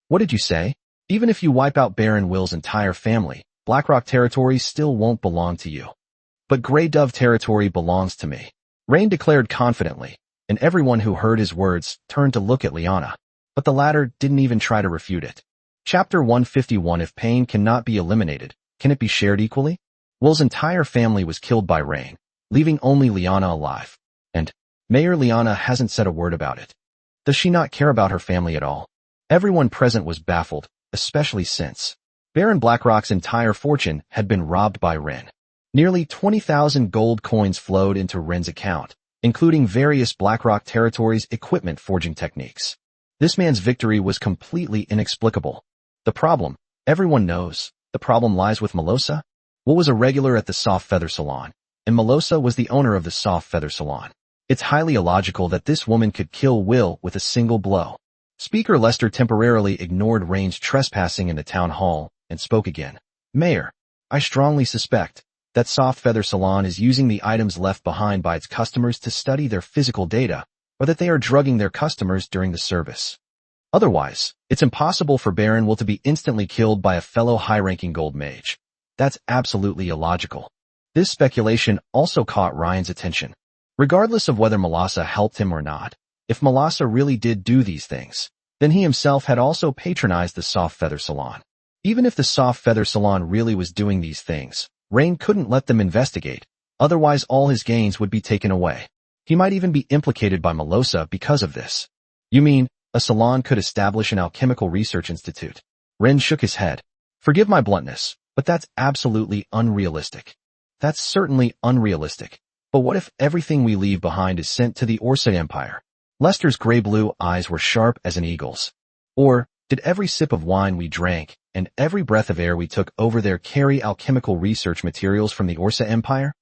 What did you say? Even if you wipe out Baron Will's entire family, Blackrock territory still won't belong to you. But Grey Dove territory belongs to me. Rain declared confidently, and everyone who heard his words turned to look at Liana. But the latter didn't even try to refute it. Chapter 151. If pain cannot be eliminated, can it be shared equally? Will's entire family was killed by Rain, leaving only Liana alive. And Mayor Liana hasn't said a word about it. Does she not care about her family at all? Everyone present was baffled, especially since Baron Blackrock's entire fortune had been robbed by Ren. Nearly 20,000 gold coins flowed into Ren's account, including various Blackrock territories' equipment forging techniques. This man's victory was completely inexplicable. The problem, everyone knows, the problem lies with Melosa. Will was a regular at the Soft Feather Salon, and Melosa was the owner of the Soft Feather Salon. It's highly illogical that this woman could kill Will with a single blow. Speaker Lester temporarily ignored Rain's trespassing in the town hall and spoke again. Mayor, I strongly suspect that Soft Feather Salon is using the items left behind by its customers to study their physical data, or that they are drugging their customers during the service. Otherwise, it's impossible for Baron Will to be instantly killed by a fellow high-ranking gold mage. That's absolutely illogical. This speculation also caught Ryan's attention. Regardless of whether Melosa helped him or not, if Melosa really did do these things, then he himself had also patronized the Soft Feather Salon. Even if the Soft Feather Salon really was doing these things, Rain couldn't let them investigate, otherwise all his gains would be taken away. He might even be implicated by Melosa because of this. You mean, a Salon could establish an alchemical research institute? Ren shook his head. Forgive my bluntness, but that's absolutely unrealistic. That's certainly unrealistic. But what if everything we leave behind is sent to the Orsa Empire? Lester's gray-blue eyes were sharp as an eagle's. Or, did every sip of wine we drank and every breath of air we took over there carry alchemical research materials from the Orsa Empire?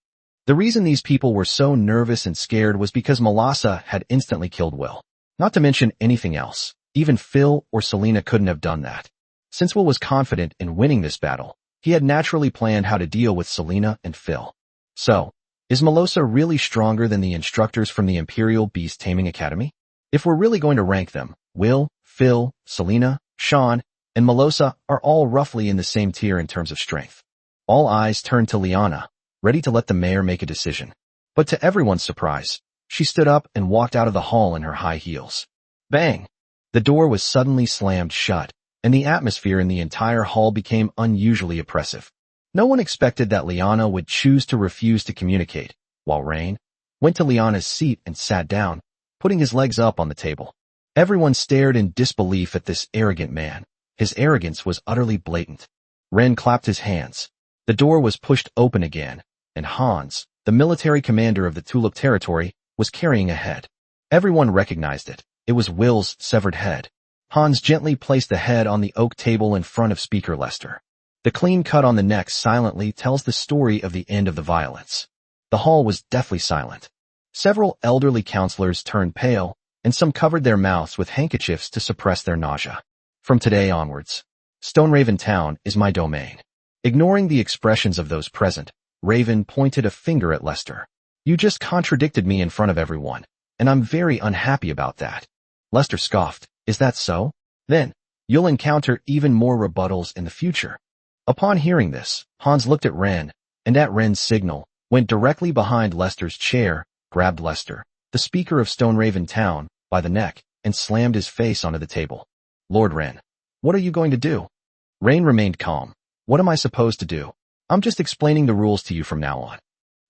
The reason these people were so nervous and scared was because Melosa had instantly killed Will. Not to mention anything else. Even Phil or Selena couldn't have done that. Since Will was confident in winning this battle, he had naturally planned how to deal with Selena and Phil. So, is Melosa really stronger than the instructors from the Imperial Beast Taming Academy? If we're really going to rank them, Will, Phil, Selena, Sean, and Melosa are all roughly in the same tier in terms of strength. All eyes turned to Liana, ready to let the mayor make a decision. But to everyone's surprise, she stood up and walked out of the hall in her high heels. Bang! The door was suddenly slammed shut, and the atmosphere in the entire hall became unusually oppressive. No one expected that Liana would choose to refuse to communicate, while Rain went to Liana's seat and sat down, putting his legs up on the table. Everyone stared in disbelief at this arrogant man. His arrogance was utterly blatant. Ren clapped his hands. The door was pushed open again, and Hans, the military commander of the Tulip territory, was carrying a head. Everyone recognized it. It was Will's severed head. Hans gently placed the head on the oak table in front of Speaker Lester. The clean cut on the neck silently tells the story of the end of the violence. The hall was deathly silent. Several elderly counselors turned pale, and some covered their mouths with handkerchiefs to suppress their nausea. From today onwards, Stoneraven Town is my domain. Ignoring the expressions of those present, Raven pointed a finger at Lester. You just contradicted me in front of everyone, and I'm very unhappy about that. Lester scoffed. Is that so? Then, you'll encounter even more rebuttals in the future. Upon hearing this, Hans looked at Ren, and at Ren's signal, went directly behind Lester's chair, grabbed Lester, the speaker of Stoneraven Town, by the neck, and slammed his face onto the table. Lord Ren, what are you going to do? Rain remained calm. What am I supposed to do? I'm just explaining the rules to you from now on.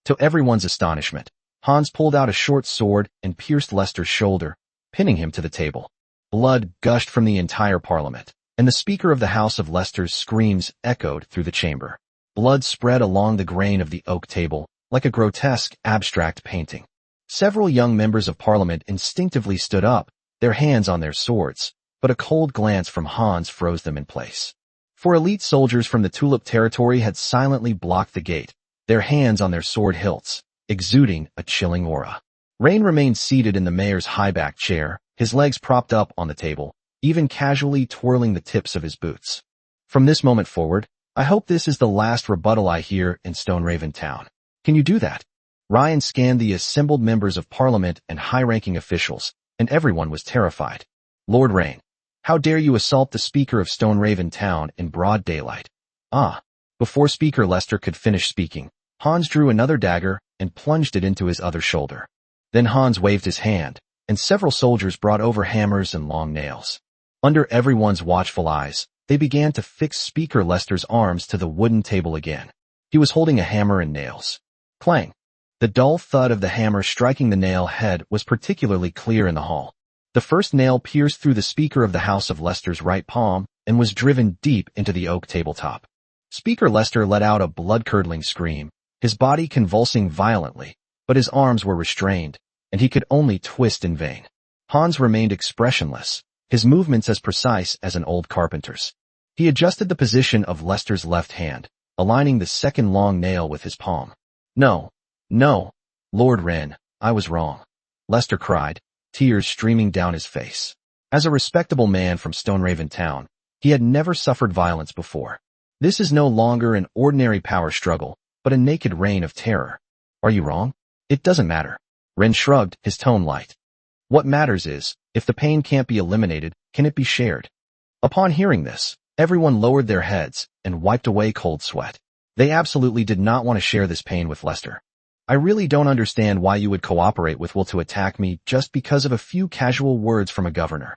To everyone's astonishment, Hans pulled out a short sword and pierced Lester's shoulder, pinning him to the table. Blood gushed from the entire parliament, and the Speaker of the House of Lester's screams echoed through the chamber. Blood spread along the grain of the oak table, like a grotesque, abstract painting. Several young members of Parliament instinctively stood up, their hands on their swords, but a cold glance from Hans froze them in place. For elite soldiers from the Tulip territory had silently blocked the gate, their hands on their sword hilts, exuding a chilling aura. Rain remained seated in the mayor's high-backed chair, his legs propped up on the table, even casually twirling the tips of his boots. From this moment forward, I hope this is the last rebuttal I hear in Stoneraven Town. Can you do that? Ryan scanned the assembled members of Parliament and high-ranking officials, and everyone was terrified. Lord Rain, how dare you assault the Speaker of Stoneraven Town in broad daylight? Ah! Before Speaker Lester could finish speaking, Hans drew another dagger and plunged it into his other shoulder. Then Hans waved his hand, and several soldiers brought over hammers and long nails. Under everyone's watchful eyes, they began to fix Speaker Lester's arms to the wooden table again. He was holding a hammer and nails. Clang! The dull thud of the hammer striking the nail head was particularly clear in the hall. The first nail pierced through the Speaker of the House of Lester's right palm and was driven deep into the oak tabletop. Speaker Lester let out a blood-curdling scream, his body convulsing violently, but his arms were restrained, and he could only twist in vain. Hans remained expressionless, his movements as precise as an old carpenter's. He adjusted the position of Lester's left hand, aligning the second long nail with his palm. No, Lord Ren, I was wrong, Lester cried, tears streaming down his face. As a respectable man from Stoneraven Town, he had never suffered violence before. This is no longer an ordinary power struggle, but a naked reign of terror. Are you wrong? It doesn't matter. Ren shrugged, his tone light. What matters is, if the pain can't be eliminated, can it be shared? Upon hearing this, everyone lowered their heads and wiped away cold sweat. They absolutely did not want to share this pain with Lester. I really don't understand why you would cooperate with Will to attack me just because of a few casual words from a governor.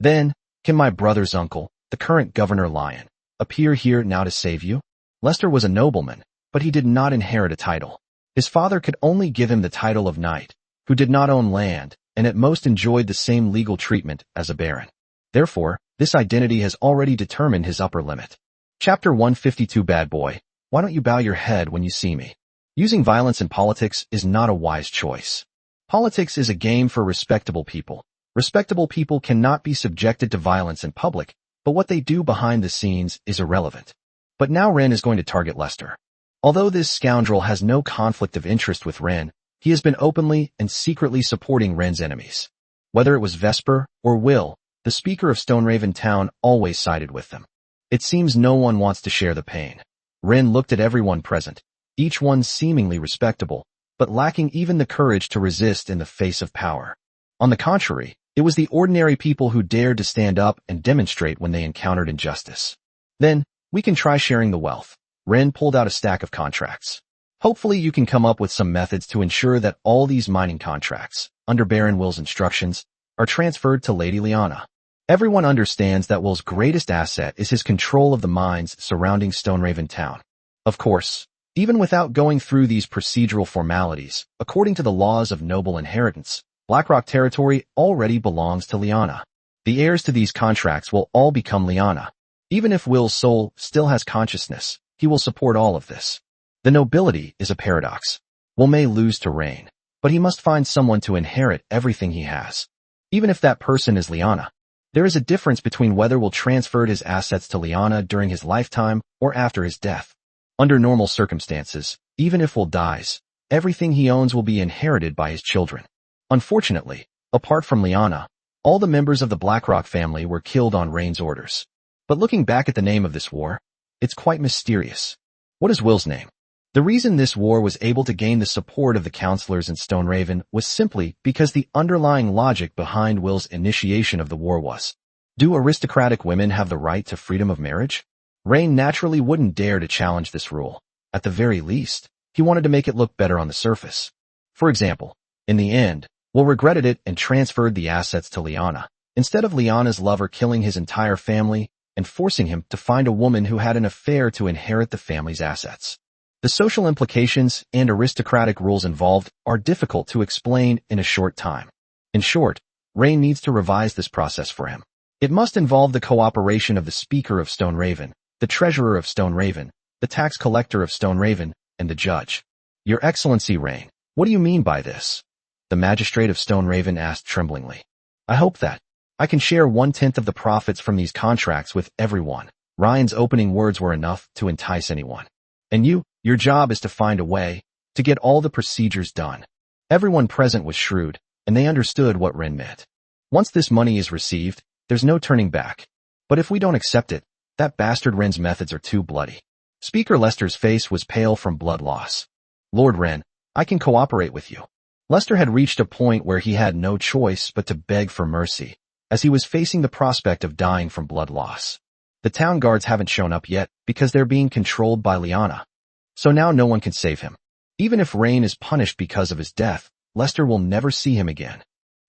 Then, can my brother's uncle, the current Governor Lion, appear here now to save you? Lester was a nobleman, but he did not inherit a title. His father could only give him the title of knight, who did not own land and at most enjoyed the same legal treatment as a baron. Therefore, this identity has already determined his upper limit. Chapter 152 Bad Boy, why don't you bow your head when you see me? Using violence in politics is not a wise choice. Politics is a game for respectable people. Respectable people cannot be subjected to violence in public, but what they do behind the scenes is irrelevant. But now Ren is going to target Lester. Although this scoundrel has no conflict of interest with Ren, he has been openly and secretly supporting Ren's enemies. Whether it was Vesper or Will, the Speaker of Stoneraven Town always sided with them. It seems no one wants to share the pain. Ren looked at everyone present, each one seemingly respectable, but lacking even the courage to resist in the face of power. On the contrary, it was the ordinary people who dared to stand up and demonstrate when they encountered injustice. Then, we can try sharing the wealth. Ren pulled out a stack of contracts. Hopefully you can come up with some methods to ensure that all these mining contracts, under Baron Will's instructions, are transferred to Lady Liana. Everyone understands that Will's greatest asset is his control of the mines surrounding Stoneraven Town. Of course, even without going through these procedural formalities, according to the laws of noble inheritance, Blackrock territory already belongs to Liana. The heirs to these contracts will all become Liana. Even if Will's soul still has consciousness, he will support all of this. The nobility is a paradox. Will may lose to Rain, but he must find someone to inherit everything he has. Even if that person is Liana. There is a difference between whether Will transferred his assets to Liana during his lifetime or after his death. Under normal circumstances, even if Will dies, everything he owns will be inherited by his children. Unfortunately, apart from Liana, all the members of the Blackrock family were killed on Rain's orders. But looking back at the name of this war, it's quite mysterious. What is Will's name? The reason this war was able to gain the support of the counselors in Stoneraven was simply because the underlying logic behind Will's initiation of the war was, do aristocratic women have the right to freedom of marriage? Rain naturally wouldn't dare to challenge this rule. At the very least, he wanted to make it look better on the surface. For example, in the end, Will regretted it and transferred the assets to Liana, instead of Liana's lover killing his entire family and forcing him to find a woman who had an affair to inherit the family's assets. The social implications and aristocratic rules involved are difficult to explain in a short time. In short, Rain needs to revise this process for him. It must involve the cooperation of the Speaker of Stoneraven, the Treasurer of Stoneraven, the Tax Collector of Stoneraven, and the Judge. Your Excellency Rain, what do you mean by this? The Magistrate of Stoneraven asked tremblingly. I hope that I can share 1/10 of the profits from these contracts with everyone. Ryan's opening words were enough to entice anyone. And your job is to find a way to get all the procedures done. Everyone present was shrewd, and they understood what Ren meant. Once this money is received, there's no turning back. But if we don't accept it, that bastard Ren's methods are too bloody. Speaker Lester's face was pale from blood loss. Lord Ren, I can cooperate with you. Lester had reached a point where he had no choice but to beg for mercy, as he was facing the prospect of dying from blood loss. The town guards haven't shown up yet because they're being controlled by Liana. So now no one can save him. Even if Rain is punished because of his death, Lester will never see him again.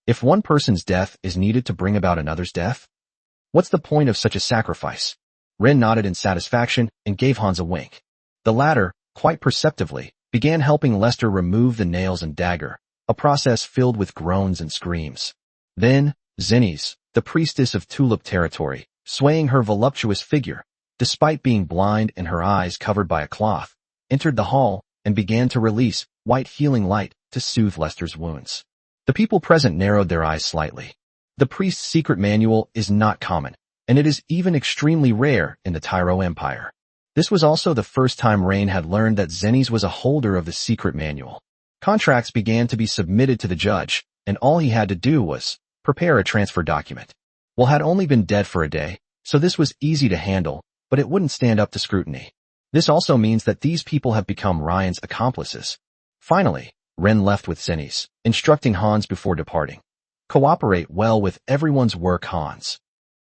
If one person's death is needed to bring about another's death, what's the point of such a sacrifice? Ren nodded in satisfaction and gave Hans a wink. The latter, quite perceptively, began helping Lester remove the nails and dagger, a process filled with groans and screams. Then, Zinnies, the priestess of Tulip territory, swaying her voluptuous figure, despite being blind and her eyes covered by a cloth, entered the hall and began to release white healing light to soothe Lester's wounds. The people present narrowed their eyes slightly. The priest's secret manual is not common, and it is even extremely rare in the Tyro Empire. This was also the first time Rain had learned that Zennies was a holder of the secret manual. Contracts began to be submitted to the judge, and all he had to do was prepare a transfer document. Will had only been dead for a day, so this was easy to handle, but it wouldn't stand up to scrutiny. This also means that these people have become Ryan's accomplices. Finally, Ren left with Zennies, instructing Hans before departing. Cooperate well with everyone's work, Hans.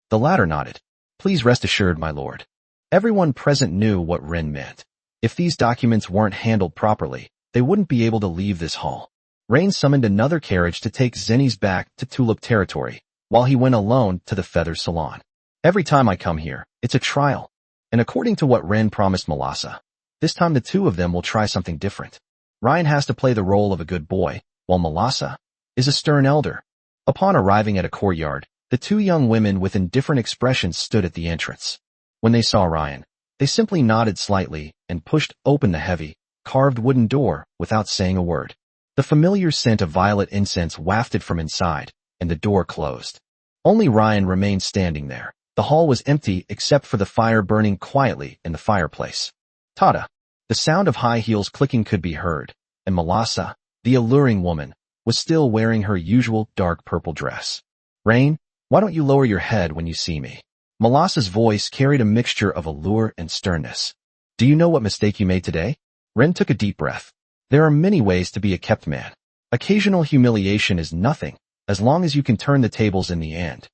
The latter nodded. Please rest assured, my lord. Everyone present knew what Ren meant. If these documents weren't handled properly, they wouldn't be able to leave this hall. Rain summoned another carriage to take Zennies back to Tulip territory, while he went alone to the Feather Salon. Every time I come here, it's a trial. And according to what Ren promised Melassa, this time the two of them will try something different. Ryan has to play the role of a good boy, while Melassa, is a stern elder. Upon arriving at a courtyard, the two young women with indifferent expressions stood at the entrance. When they saw Ryan, they simply nodded slightly and pushed open the heavy, carved wooden door without saying a word. The familiar scent of violet incense wafted from inside, and the door closed. Only Ryan remained standing there. The hall was empty except for the fire burning quietly in the fireplace. Tada! The sound of high heels clicking could be heard, and Melassa, the alluring woman, was still wearing her usual dark purple dress. Rain, why don't you lower your head when you see me? Melassa's voice carried a mixture of allure and sternness. Do you know what mistake you made today? Ren took a deep breath. There are many ways to be a kept man. Occasional humiliation is nothing, as long as you can turn the tables in the end.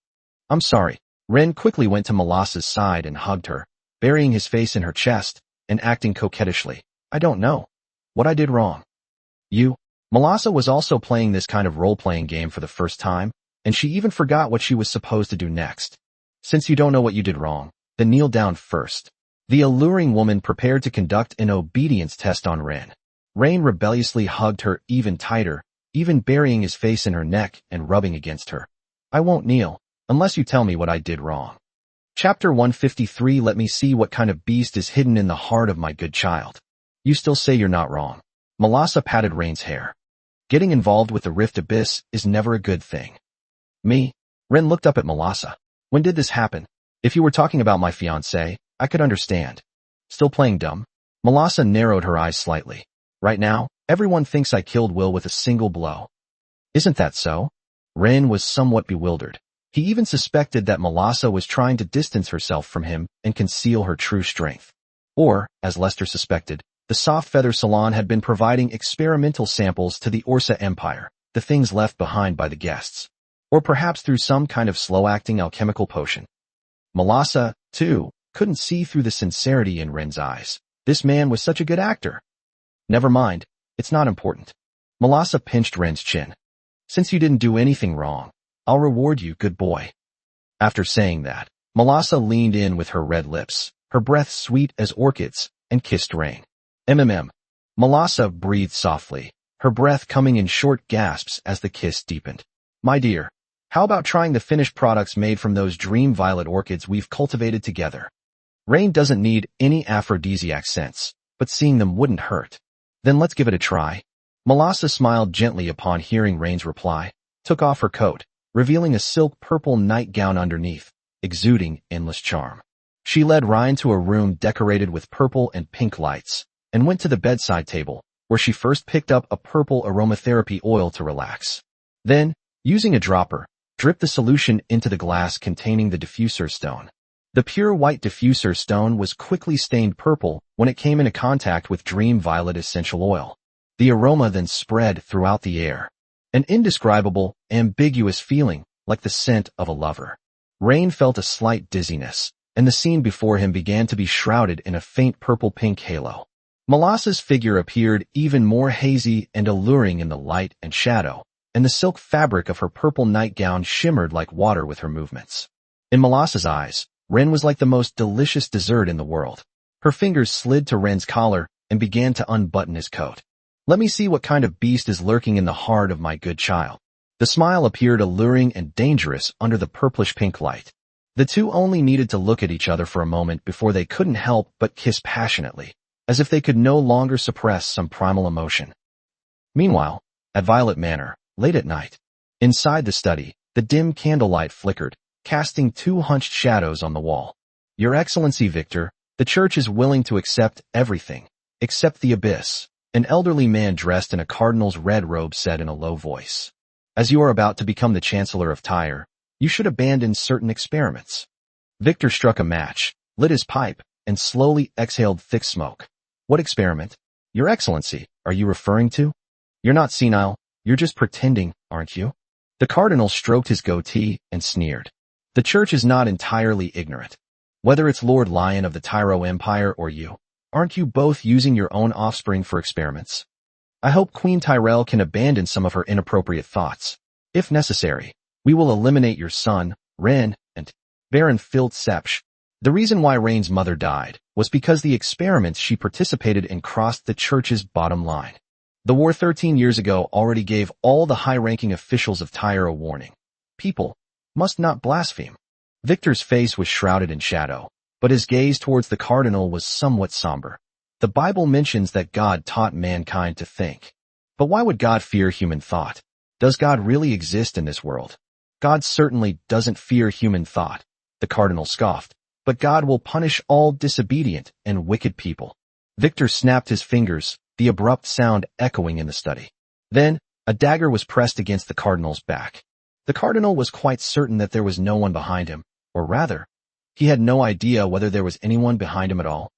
I'm sorry. Ren quickly went to Melassa's side and hugged her, burying his face in her chest and acting coquettishly. I don't know what I did wrong. Melassa was also playing this kind of role-playing game for the first time, and she even forgot what she was supposed to do next. Since you don't know what you did wrong, then kneel down first. The alluring woman prepared to conduct an obedience test on Ren. Rain rebelliously hugged her even tighter, even burying his face in her neck and rubbing against her. I won't kneel, unless you tell me what I did wrong. Chapter 153. Let me see what kind of beast is hidden in the heart of my good child. You still say you're not wrong. Melassa patted Rain's hair. Getting involved with the Rift Abyss is never a good thing. Me? Ren looked up at Melassa. When did this happen? If you were talking about my fiancé, I could understand. Still playing dumb? Melassa narrowed her eyes slightly. Right now, everyone thinks I killed Will with a single blow. Isn't that so? Ren was somewhat bewildered. He even suspected that Melassa was trying to distance herself from him and conceal her true strength. Or, as Lester suspected, the Soft Feather Salon had been providing experimental samples to the Orsa Empire, the things left behind by the guests. Or perhaps through some kind of slow-acting alchemical potion. Melassa, too, couldn't see through the sincerity in Ren's eyes. This man was such a good actor. Never mind, it's not important. Melassa pinched Ren's chin. Since you didn't do anything wrong, I'll reward you, good boy. After saying that, Melassa leaned in with her red lips, her breath sweet as orchids, and kissed Rain. Melassa breathed softly, her breath coming in short gasps as the kiss deepened. My dear, how about trying the finished products made from those dream violet orchids we've cultivated together? Rain doesn't need any aphrodisiac scents, but seeing them wouldn't hurt. Then let's give it a try. Melassa smiled gently upon hearing Rain's reply, took off her coat, revealing a silk purple nightgown underneath, exuding endless charm. She led Ryan to a room decorated with purple and pink lights, and went to the bedside table, where she first picked up a purple aromatherapy oil to relax. Then, using a dropper, dripped the solution into the glass containing the diffuser stone. The pure white diffuser stone was quickly stained purple when it came into contact with Dream Violet essential oil. The aroma then spread throughout the air. An indescribable, ambiguous feeling, like the scent of a lover. Rain felt a slight dizziness, and the scene before him began to be shrouded in a faint purple-pink halo. Melassa's figure appeared even more hazy and alluring in the light and shadow, and the silk fabric of her purple nightgown shimmered like water with her movements. In Melassa's eyes, Ren was like the most delicious dessert in the world. Her fingers slid to Ren's collar and began to unbutton his coat. Let me see what kind of beast is lurking in the heart of my good child. The smile appeared alluring and dangerous under the purplish-pink light. The two only needed to look at each other for a moment before they couldn't help but kiss passionately, as if they could no longer suppress some primal emotion. Meanwhile, at Violet Manor, late at night, inside the study, the dim candlelight flickered, casting two hunched shadows on the wall. Your Excellency Victor, the church is willing to accept everything, except the abyss, an elderly man dressed in a cardinal's red robe said in a low voice. As you are about to become the Chancellor of Tyre, you should abandon certain experiments. Victor struck a match, lit his pipe, and slowly exhaled thick smoke. What experiment? Your Excellency, are you referring to? You're not senile, you're just pretending, aren't you? The cardinal stroked his goatee and sneered. The church is not entirely ignorant. Whether it's Lord Lion of the Tyro Empire or you, aren't you both using your own offspring for experiments? I hope Queen Tyrell can abandon some of her inappropriate thoughts. If necessary, we will eliminate your son, Ren, and Baron Filt Sepsch. The reason why Rain's mother died was because the experiments she participated in crossed the church's bottom line. The war 13 years ago already gave all the high-ranking officials of Tyre a warning. People must not blaspheme. Victor's face was shrouded in shadow, but his gaze towards the cardinal was somewhat somber. The Bible mentions that God taught mankind to think. But why would God fear human thought? Does God really exist in this world? God certainly doesn't fear human thought, the cardinal scoffed, but God will punish all disobedient and wicked people. Victor snapped his fingers, the abrupt sound echoing in the study. Then, a dagger was pressed against the cardinal's back. The cardinal was quite certain that there was no one behind him, or rather, he had no idea whether there was anyone behind him at all.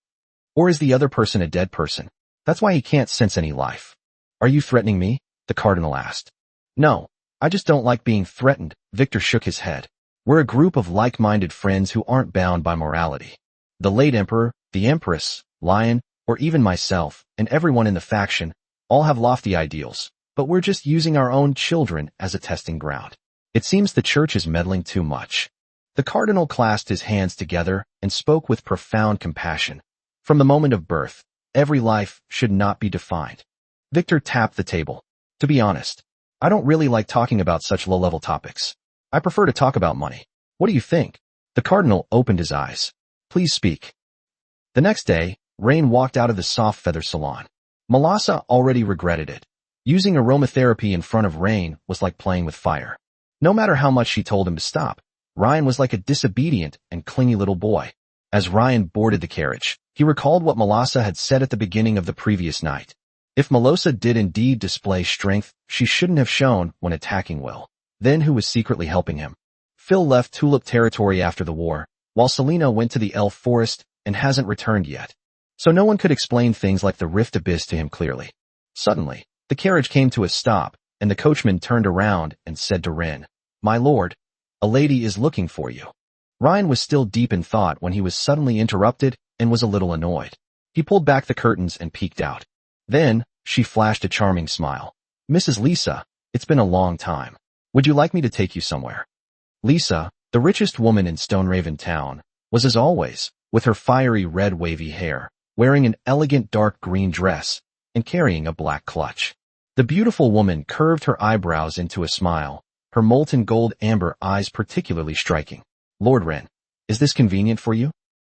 Or is the other person a dead person? That's why he can't sense any life. Are you threatening me? The cardinal asked. No, I just don't like being threatened, Victor shook his head. We're a group of like-minded friends who aren't bound by morality. The late emperor, the empress, Lion, or even myself, and everyone in the faction, all have lofty ideals, but we're just using our own children as a testing ground. It seems the church is meddling too much. The cardinal clasped his hands together and spoke with profound compassion. From the moment of birth, every life should not be defined. Victor tapped the table. To be honest, I don't really like talking about such low-level topics. I prefer to talk about money. What do you think? The cardinal opened his eyes. Please speak. The next day, Rain walked out of the soft feather salon. Melassa already regretted it. Using aromatherapy in front of Rain was like playing with fire. No matter how much she told him to stop, Ryan was like a disobedient and clingy little boy. As Ryan boarded the carriage, he recalled what Melassa had said at the beginning of the previous night. If Melassa did indeed display strength, she shouldn't have shown when attacking Will. Then who was secretly helping him? Phil left Tulip territory after the war, while Selena went to the Elf Forest and hasn't returned yet. So no one could explain things like the Rift Abyss to him clearly. Suddenly, the carriage came to a stop, and the coachman turned around and said to Ren, "My lord, a lady is looking for you." Ryan was still deep in thought when he was suddenly interrupted and was a little annoyed. He pulled back the curtains and peeked out. Then, she flashed a charming smile. "Mrs. Lisa, it's been a long time. Would you like me to take you somewhere?" Lisa, the richest woman in Stoneraven town, was as always, with her fiery red wavy hair, wearing an elegant dark green dress, and carrying a black clutch. The beautiful woman curved her eyebrows into a smile, her molten gold amber eyes particularly striking. "Lord Ren, is this convenient for you?"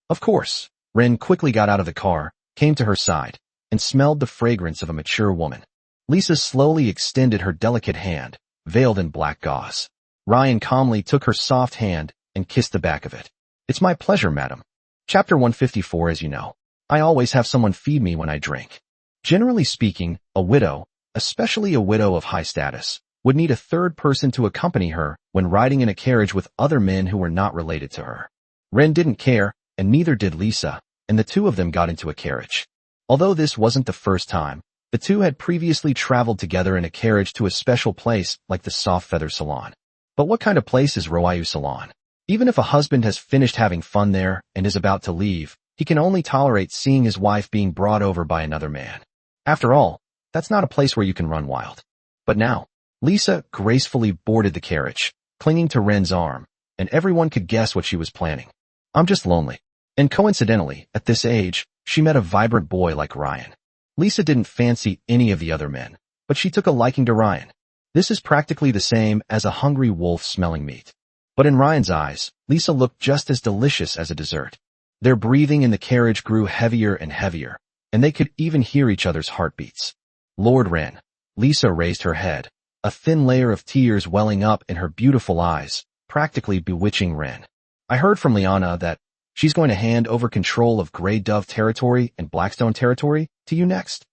"Of course." Ren quickly got out of the car, came to her side, and smelled the fragrance of a mature woman. Lisa slowly extended her delicate hand, veiled in black gauze. Ryan calmly took her soft hand and kissed the back of it. "It's my pleasure, madam." Chapter 154. As you know, I always have someone feed me when I drink. Generally speaking, a widow, especially a widow of high status, would need a third person to accompany her when riding in a carriage with other men who were not related to her. Ren didn't care, and neither did Lisa, and the two of them got into a carriage. Although this wasn't the first time, the two had previously traveled together in a carriage to a special place like the Soft Feather Salon. But what kind of place is Roayu Salon? Even if a husband has finished having fun there and is about to leave, he can only tolerate seeing his wife being brought over by another man. After all, that's not a place where you can run wild. But now, Lisa gracefully boarded the carriage, clinging to Ren's arm, and everyone could guess what she was planning. "I'm just lonely." And coincidentally, at this age, she met a vibrant boy like Ryan. Lisa didn't fancy any of the other men, but she took a liking to Ryan. This is practically the same as a hungry wolf smelling meat. But in Ryan's eyes, Lisa looked just as delicious as a dessert. Their breathing in the carriage grew heavier and heavier, and they could even hear each other's heartbeats. "Lord Ren." Lisa raised her head, a thin layer of tears welling up in her beautiful eyes, practically bewitching Ren. "I heard from Liana that she's going to hand over control of Grey Dove territory and Blackstone territory to you next."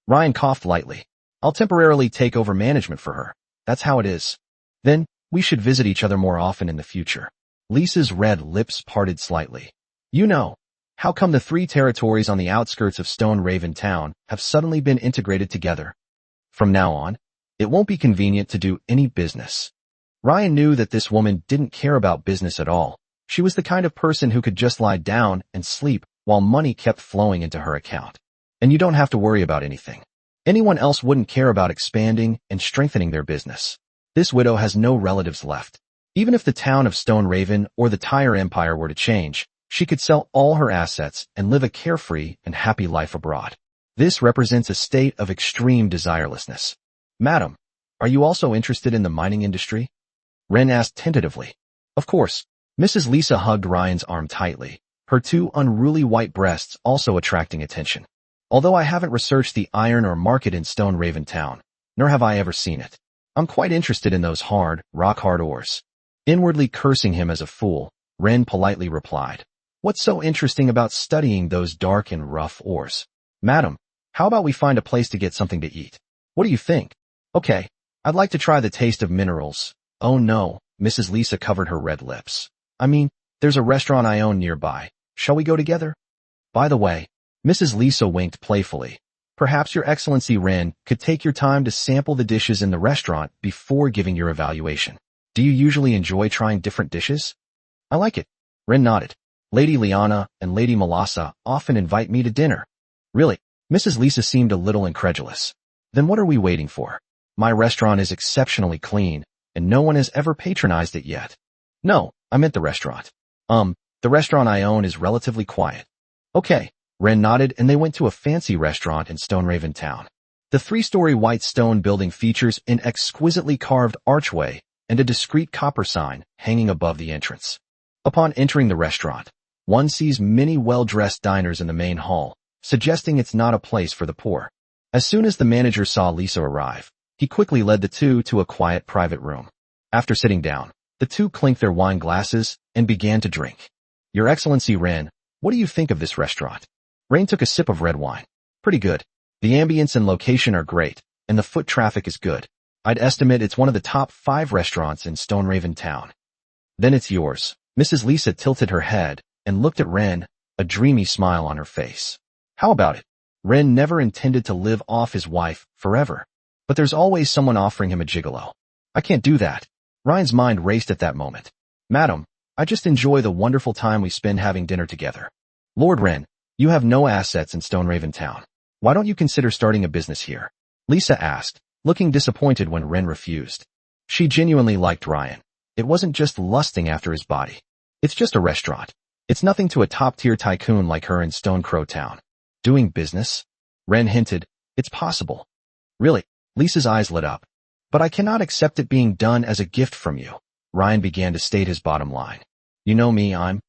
Ryan coughed lightly. "I'll temporarily take over management for her. That's how it is. Then, we should visit each other more often in the future." Lisa's red lips parted slightly. "You know, how come the three territories on the outskirts of Stoneraven town have suddenly been integrated together? From now on, it won't be convenient to do any business." Ryan knew that this woman didn't care about business at all. She was the kind of person who could just lie down and sleep while money kept flowing into her account. And you don't have to worry about anything. Anyone else wouldn't care about expanding and strengthening their business. This widow has no relatives left. Even if the town of Stoneraven or the Tyre Empire were to change, she could sell all her assets and live a carefree and happy life abroad. This represents a state of extreme desirelessness. Madam, are you also interested in the mining industry? Ren asked tentatively. Of course. Mrs. Lisa hugged Ryan's arm tightly, her two unruly white breasts also attracting attention. Although I haven't researched the iron ore market in Stone Raven Town, nor have I ever seen it, I'm quite interested in those hard, rock-hard ores. Inwardly cursing him as a fool, Ren politely replied, What's so interesting about studying those dark and rough ores? Madam, how about we find a place to get something to eat? What do you think? Okay, I'd like to try the taste of minerals. Oh no, Mrs. Lisa covered her red lips. I mean, there's a restaurant I own nearby. Shall we go together? By the way, Mrs. Lisa winked playfully. Perhaps Your Excellency Ren could take your time to sample the dishes in the restaurant before giving your evaluation. Do you usually enjoy trying different dishes? I like it. Ren nodded. Lady Liana and Lady Melassa often invite me to dinner. Really? Mrs. Lisa seemed a little incredulous. Then what are we waiting for? My restaurant is exceptionally clean, and no one has ever patronized it yet. No, I meant the restaurant. The restaurant I own is relatively quiet. Okay, Ren nodded and they went to a fancy restaurant in Stone Raven Town. The 3-story white stone building features an exquisitely carved archway and a discreet copper sign hanging above the entrance. Upon entering the restaurant, one sees many well-dressed diners in the main hall, suggesting it's not a place for the poor. As soon as the manager saw Lisa arrive, he quickly led the two to a quiet private room. After sitting down, the two clinked their wine glasses and began to drink. Your Excellency Ren, what do you think of this restaurant? Ren took a sip of red wine. Pretty good. The ambience and location are great, and the foot traffic is good. I'd estimate it's one of the top 5 restaurants in Stone Raven Town. Then it's yours. Mrs. Lisa tilted her head and looked at Ren, a dreamy smile on her face. How about it? Ren never intended to live off his wife forever, but there's always someone offering him a gigolo. I can't do that. Ryan's mind raced at that moment. Madam, I just enjoy the wonderful time we spend having dinner together. Lord Ren, you have no assets in Stone Raven Town. Why don't you consider starting a business here? Lisa asked, looking disappointed when Ren refused. She genuinely liked Ryan. It wasn't just lusting after his body. It's just a restaurant. It's nothing to a top-tier tycoon like her in Stone Crow Town. Doing business? Ren hinted, it's possible. Really? Lisa's eyes lit up. But I cannot accept it being done as a gift from you. Ryan began to state his bottom line. You know me, I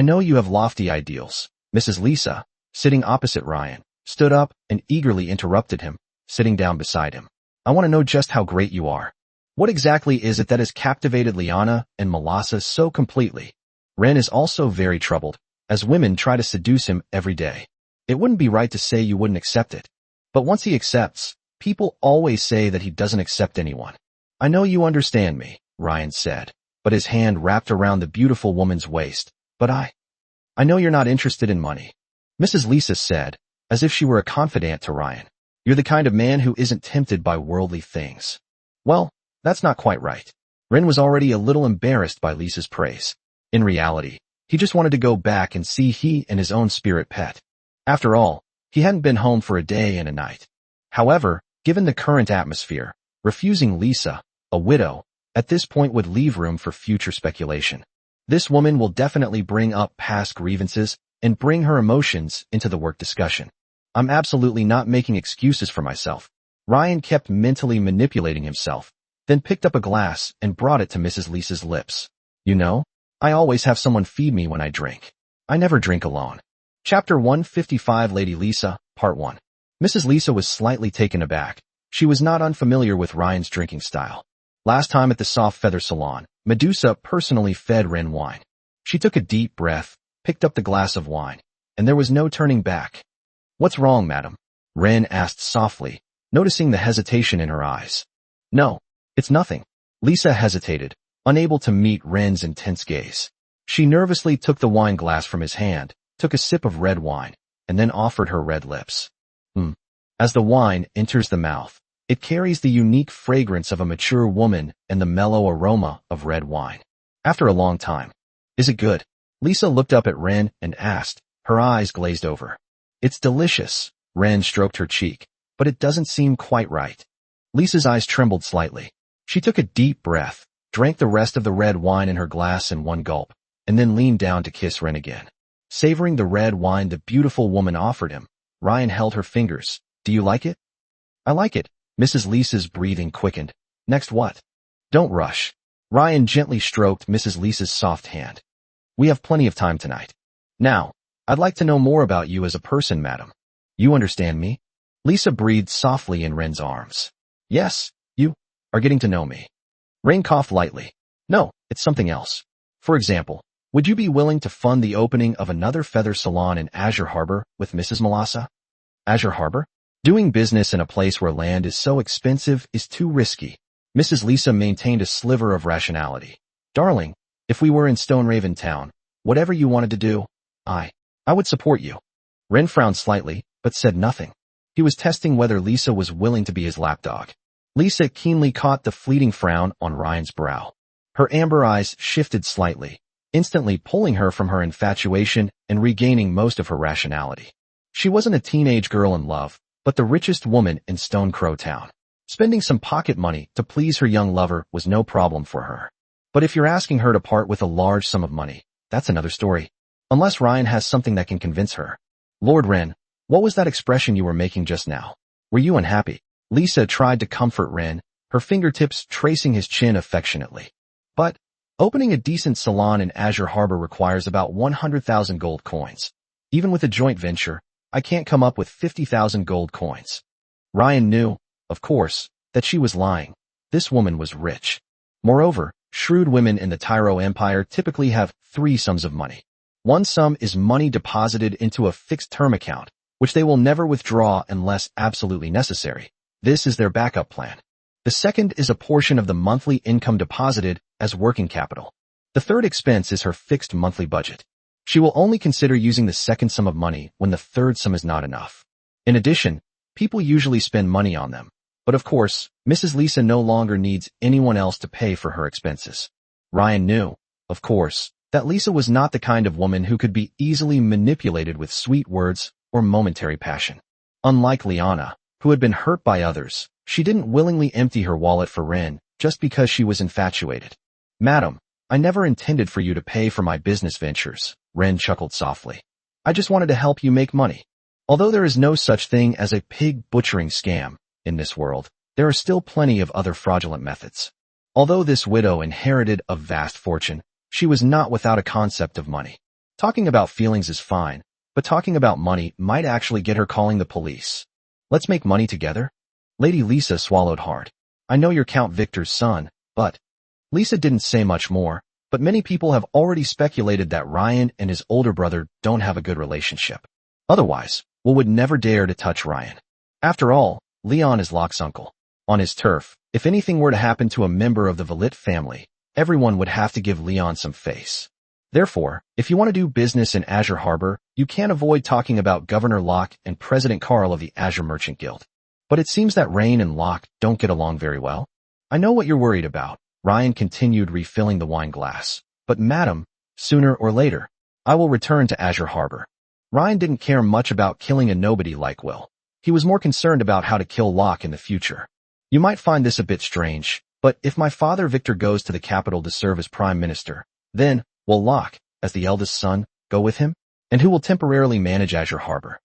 know you have lofty ideals. Mrs. Lisa, sitting opposite Ryan, stood up and eagerly interrupted him, sitting down beside him. I want to know just how great you are. What exactly is it that has captivated Liana and Melassa so completely? Ren is also very troubled, as women try to seduce him every day. It wouldn't be right to say you wouldn't accept it. But once he accepts, people always say that he doesn't accept anyone. I know you understand me, Ryan said, but his hand wrapped around the beautiful woman's waist. But I know you're not interested in money. Mrs. Lisa said, as if she were a confidant to Ryan. You're the kind of man who isn't tempted by worldly things. Well, that's not quite right. Ren was already a little embarrassed by Lisa's praise. In reality, he just wanted to go back and see he and his own spirit pet. After all, he hadn't been home for a day and a night. However, given the current atmosphere, refusing Lisa, a widow, at this point would leave room for future speculation. This woman will definitely bring up past grievances and bring her emotions into the work discussion. I'm absolutely not making excuses for myself. Ryan kept mentally manipulating himself, then picked up a glass and brought it to Mrs. Lisa's lips. You know, I always have someone feed me when I drink. I never drink alone. Chapter 155 Lady Lisa, Part 1. Mrs. Lisa was slightly taken aback. She was not unfamiliar with Ryan's drinking style. Last time at the Soft Feather Salon, Medusa personally fed Ren wine. She took a deep breath, picked up the glass of wine, and there was no turning back. What's wrong, madam? Ren asked softly, noticing the hesitation in her eyes. No, it's nothing. Lisa hesitated, unable to meet Ren's intense gaze. She nervously took the wine glass from his hand, took a sip of red wine, and then offered her red lips. As the wine enters the mouth, it carries the unique fragrance of a mature woman and the mellow aroma of red wine. After a long time, is it good? Lisa looked up at Ren and asked, her eyes glazed over. It's delicious. Ren stroked her cheek, but it doesn't seem quite right. Lisa's eyes trembled slightly. She took a deep breath, drank the rest of the red wine in her glass in one gulp, and then leaned down to kiss Ren again. Savoring the red wine the beautiful woman offered him, Ryan held her fingers. Do you like it? I like it. Mrs. Lisa's breathing quickened. Next what? Don't rush. Ryan gently stroked Mrs. Lisa's soft hand. We have plenty of time tonight. Now, I'd like to know more about you as a person, madam. You understand me? Lisa breathed softly in Ren's arms. Yes, you are getting to know me. Ren coughed lightly. No, it's something else. For example, would you be willing to fund the opening of another feather salon in Azure Harbor with Mrs. Melassa? Azure Harbor? Doing business in a place where land is so expensive is too risky. Mrs. Lisa maintained a sliver of rationality. Darling, if we were in Stoneraven Town, whatever you wanted to do, I would support you. Ren frowned slightly, but said nothing. He was testing whether Lisa was willing to be his lapdog. Lisa keenly caught the fleeting frown on Ryan's brow. Her amber eyes shifted slightly, instantly pulling her from her infatuation and regaining most of her rationality. She wasn't a teenage girl in love, but the richest woman in Stone Crow Town. Spending some pocket money to please her young lover was no problem for her. But if you're asking her to part with a large sum of money, that's another story. Unless Ryan has something that can convince her. Lord Ren, what was that expression you were making just now? Were you unhappy? Lisa tried to comfort Ren, her fingertips tracing his chin affectionately. But opening a decent salon in Azure Harbor requires about 100,000 gold coins. Even with a joint venture, I can't come up with 50,000 gold coins. Ryan knew, of course, that she was lying. This woman was rich. Moreover, shrewd women in the Tyro Empire typically have three sums of money. One sum is money deposited into a fixed-term account, which they will never withdraw unless absolutely necessary. This is their backup plan. The second is a portion of the monthly income deposited as working capital. The third expense is her fixed monthly budget. She will only consider using the second sum of money when the third sum is not enough. In addition, people usually spend money on them. But of course, Mrs. Lisa no longer needs anyone else to pay for her expenses. Ryan knew, of course, that Lisa was not the kind of woman who could be easily manipulated with sweet words or momentary passion. Unlike Liana, who had been hurt by others, she didn't willingly empty her wallet for Ren just because she was infatuated. Madam, I never intended for you to pay for my business ventures, Ren chuckled softly. I just wanted to help you make money. Although there is no such thing as a pig butchering scam in this world, there are still plenty of other fraudulent methods. Although this widow inherited a vast fortune, she was not without a concept of money. Talking about feelings is fine, but talking about money might actually get her calling the police. Let's make money together? Lady Lisa swallowed hard. I know you're Count Victor's son, but... Lisa didn't say much more, but many people have already speculated that Ryan and his older brother don't have a good relationship. Otherwise, Will would never dare to touch Ryan. After all, Leon is Locke's uncle. On his turf, if anything were to happen to a member of the Valit family, everyone would have to give Leon some face. Therefore, if you want to do business in Azure Harbor, you can't avoid talking about Governor Locke and President Carl of the Azure Merchant Guild. But it seems that Rain and Locke don't get along very well. I know what you're worried about. Ryan continued refilling the wine glass. But madam, sooner or later, I will return to Azure Harbor. Ryan didn't care much about killing a nobody like Will. He was more concerned about how to kill Locke in the future. You might find this a bit strange, but if my father Victor goes to the capital to serve as prime minister, then will Locke, as the eldest son, go with him? And who will temporarily manage Azure Harbor?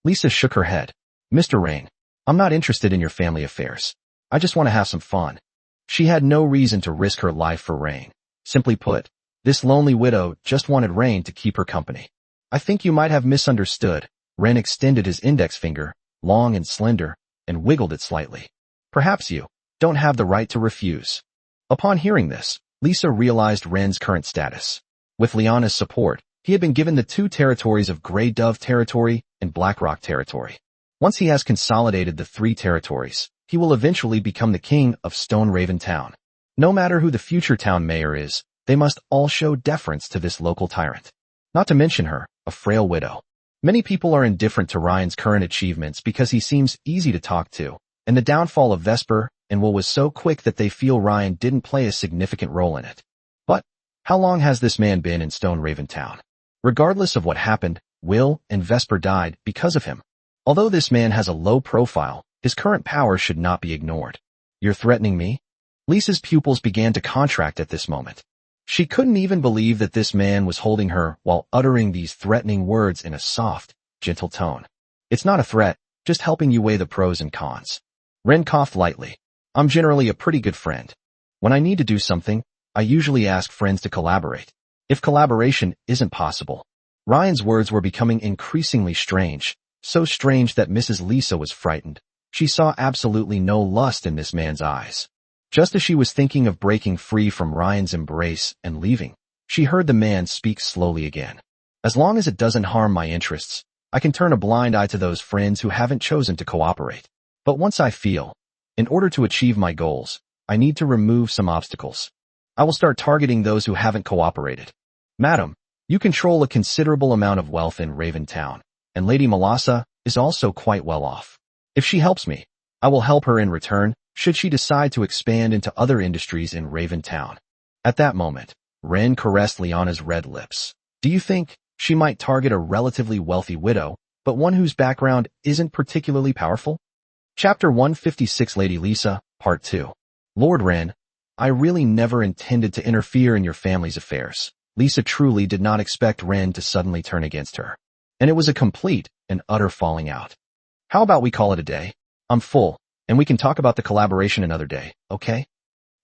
Lisa shook her head. Mr. Rain, I'm not interested in your family affairs. I just want to have some fun. She had no reason to risk her life for Rain. Simply put, this lonely widow just wanted Rain to keep her company. I think you might have misunderstood. Ren extended his index finger, long and slender, and wiggled it slightly. Perhaps you don't have the right to refuse. Upon hearing this, Lisa realized Ren's current status. With Liana's support, he had been given the two territories of Grey Dove Territory and Blackrock Territory. Once he has consolidated the three territories, he will eventually become the king of Stoneraven Town. No matter who the future town mayor is, they must all show deference to this local tyrant. Not to mention her, a frail widow. Many people are indifferent to Ryan's current achievements because he seems easy to talk to, and the downfall of Vesper and Will was so quick that they feel Ryan didn't play a significant role in it. But how long has this man been in Stoneraven Town? Regardless of what happened, Will and Vesper died because of him. Although this man has a low profile, his current power should not be ignored. You're threatening me? Lisa's pupils began to contract at this moment. She couldn't even believe that this man was holding her while uttering these threatening words in a soft, gentle tone. It's not a threat, just helping you weigh the pros and cons. Ren coughed lightly. I'm generally a pretty good friend. When I need to do something, I usually ask friends to collaborate. If collaboration isn't possible. Ryan's words were becoming increasingly strange, so strange that Mrs. Lisa was frightened. She saw absolutely no lust in this man's eyes. Just as she was thinking of breaking free from Ryan's embrace and leaving, she heard the man speak slowly again. As long as it doesn't harm my interests, I can turn a blind eye to those friends who haven't chosen to cooperate. But once I feel, in order to achieve my goals, I need to remove some obstacles. I will start targeting those who haven't cooperated. Madam, you control a considerable amount of wealth in Raven Town, and Lady Melassa is also quite well off. If she helps me, I will help her in return, should she decide to expand into other industries in Raven Town. At that moment, Ren caressed Liana's red lips. Do you think she might target a relatively wealthy widow, but one whose background isn't particularly powerful? Chapter 156 Lady Lisa, Part 2. Lord Ren, I really never intended to interfere in your family's affairs. Lisa truly did not expect Ren to suddenly turn against her. And it was a complete and utter falling out. How about we call it a day? I'm full, and we can talk about the collaboration another day, okay?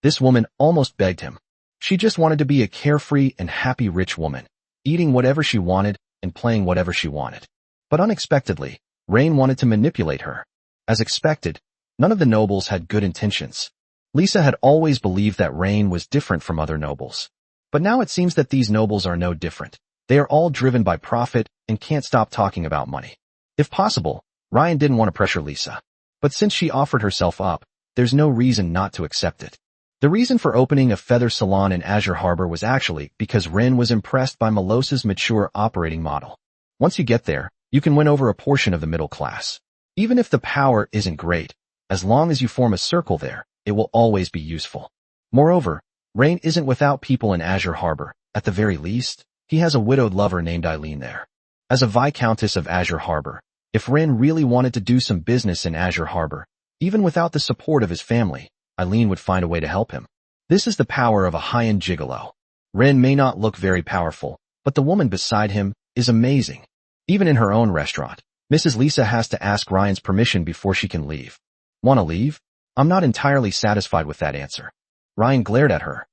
This woman almost begged him. She just wanted to be a carefree and happy rich woman, eating whatever she wanted and playing whatever she wanted. But unexpectedly, Rain wanted to manipulate her. As expected, none of the nobles had good intentions. Lisa had always believed that Rain was different from other nobles. But now it seems that these nobles are no different. They are all driven by profit and can't stop talking about money. If possible, Ryan didn't want to pressure Lisa. But since she offered herself up, there's no reason not to accept it. The reason for opening a feather salon in Azure Harbor was actually because Ren was impressed by Melosa's mature operating model. Once you get there, you can win over a portion of the middle class. Even if the power isn't great, as long as you form a circle there, it will always be useful. Moreover, Rain isn't without people in Azure Harbor. At the very least, he has a widowed lover named Eileen there. As a Viscountess of Azure Harbor, if Ren really wanted to do some business in Azure Harbor, even without the support of his family, Eileen would find a way to help him. This is the power of a high-end gigolo. Ren may not look very powerful, but the woman beside him is amazing. Even in her own restaurant, Mrs. Lisa has to ask Ryan's permission before she can leave. Wanna leave? I'm not entirely satisfied with that answer. Ryan glared at her.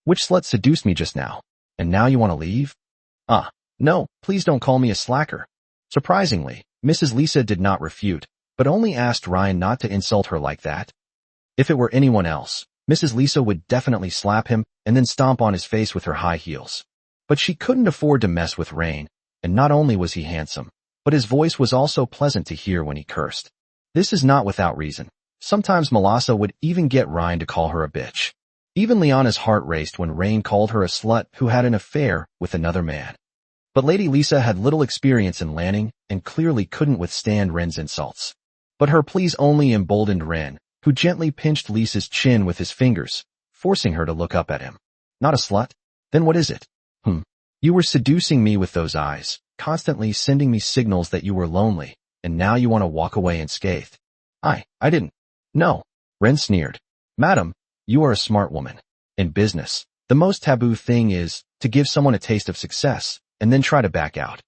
Which slut seduced me just now? And now you want to leave? No, please don't call me a slacker. Surprisingly, Mrs. Lisa did not refute, but only asked Ryan not to insult her like that. If it were anyone else, Mrs. Lisa would definitely slap him and then stomp on his face with her high heels. But she couldn't afford to mess with Rain, and not only was he handsome, but his voice was also pleasant to hear when he cursed. This is not without reason. Sometimes Melassa would even get Ryan to call her a bitch. Even Liana's heart raced when Rain called her a slut who had an affair with another man. But Lady Lisa had little experience in lanning and clearly couldn't withstand Ren's insults. But her pleas only emboldened Ren, who gently pinched Lisa's chin with his fingers, forcing her to look up at him. Not a slut? Then what is it? You were seducing me with those eyes, constantly sending me signals that you were lonely, and now you want to walk away unscathed. I didn't. No. Ren sneered. Madam, you are a smart woman. In business, the most taboo thing is to give someone a taste of success and then try to back out.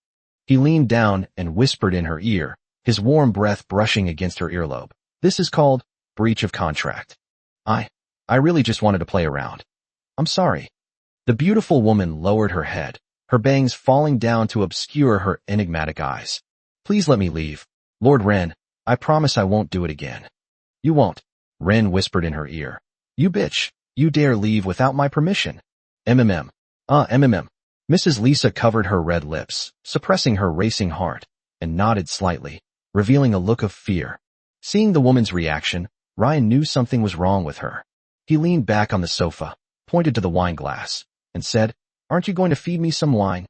He leaned down and whispered in her ear, his warm breath brushing against her earlobe. This is called breach of contract. I really just wanted to play around. I'm sorry. The beautiful woman lowered her head, her bangs falling down to obscure her enigmatic eyes. Please let me leave. Lord Ren, I promise I won't do it again. You won't. Ren whispered in her ear. You bitch, you dare leave without my permission. MMM. Mrs. Lisa covered her red lips, suppressing her racing heart, and nodded slightly, revealing a look of fear. Seeing the woman's reaction, Ryan knew something was wrong with her. He leaned back on the sofa, pointed to the wine glass, and said, Aren't you going to feed me some wine?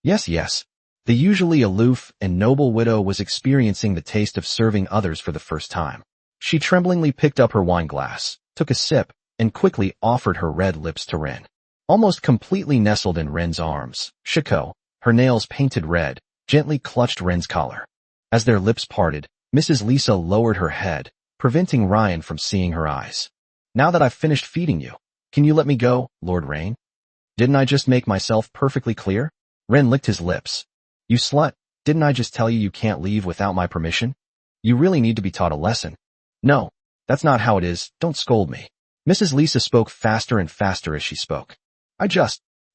Yes. The usually aloof and noble widow was experiencing the taste of serving others for the first time. She tremblingly picked up her wine glass, took a sip, and quickly offered her red lips to Ren. Almost completely nestled in Ren's arms, Shiko, her nails painted red, gently clutched Ren's collar. As their lips parted, Mrs. Lisa lowered her head, preventing Ryan from seeing her eyes. Now that I've finished feeding you, can you let me go, Lord Rain? Didn't I just make myself perfectly clear? Ren licked his lips. You slut, Didn't I just tell you you can't leave without my permission? You really need to be taught a lesson. No, that's not how it is. Don't scold me. Mrs. Lisa spoke faster and faster as she spoke.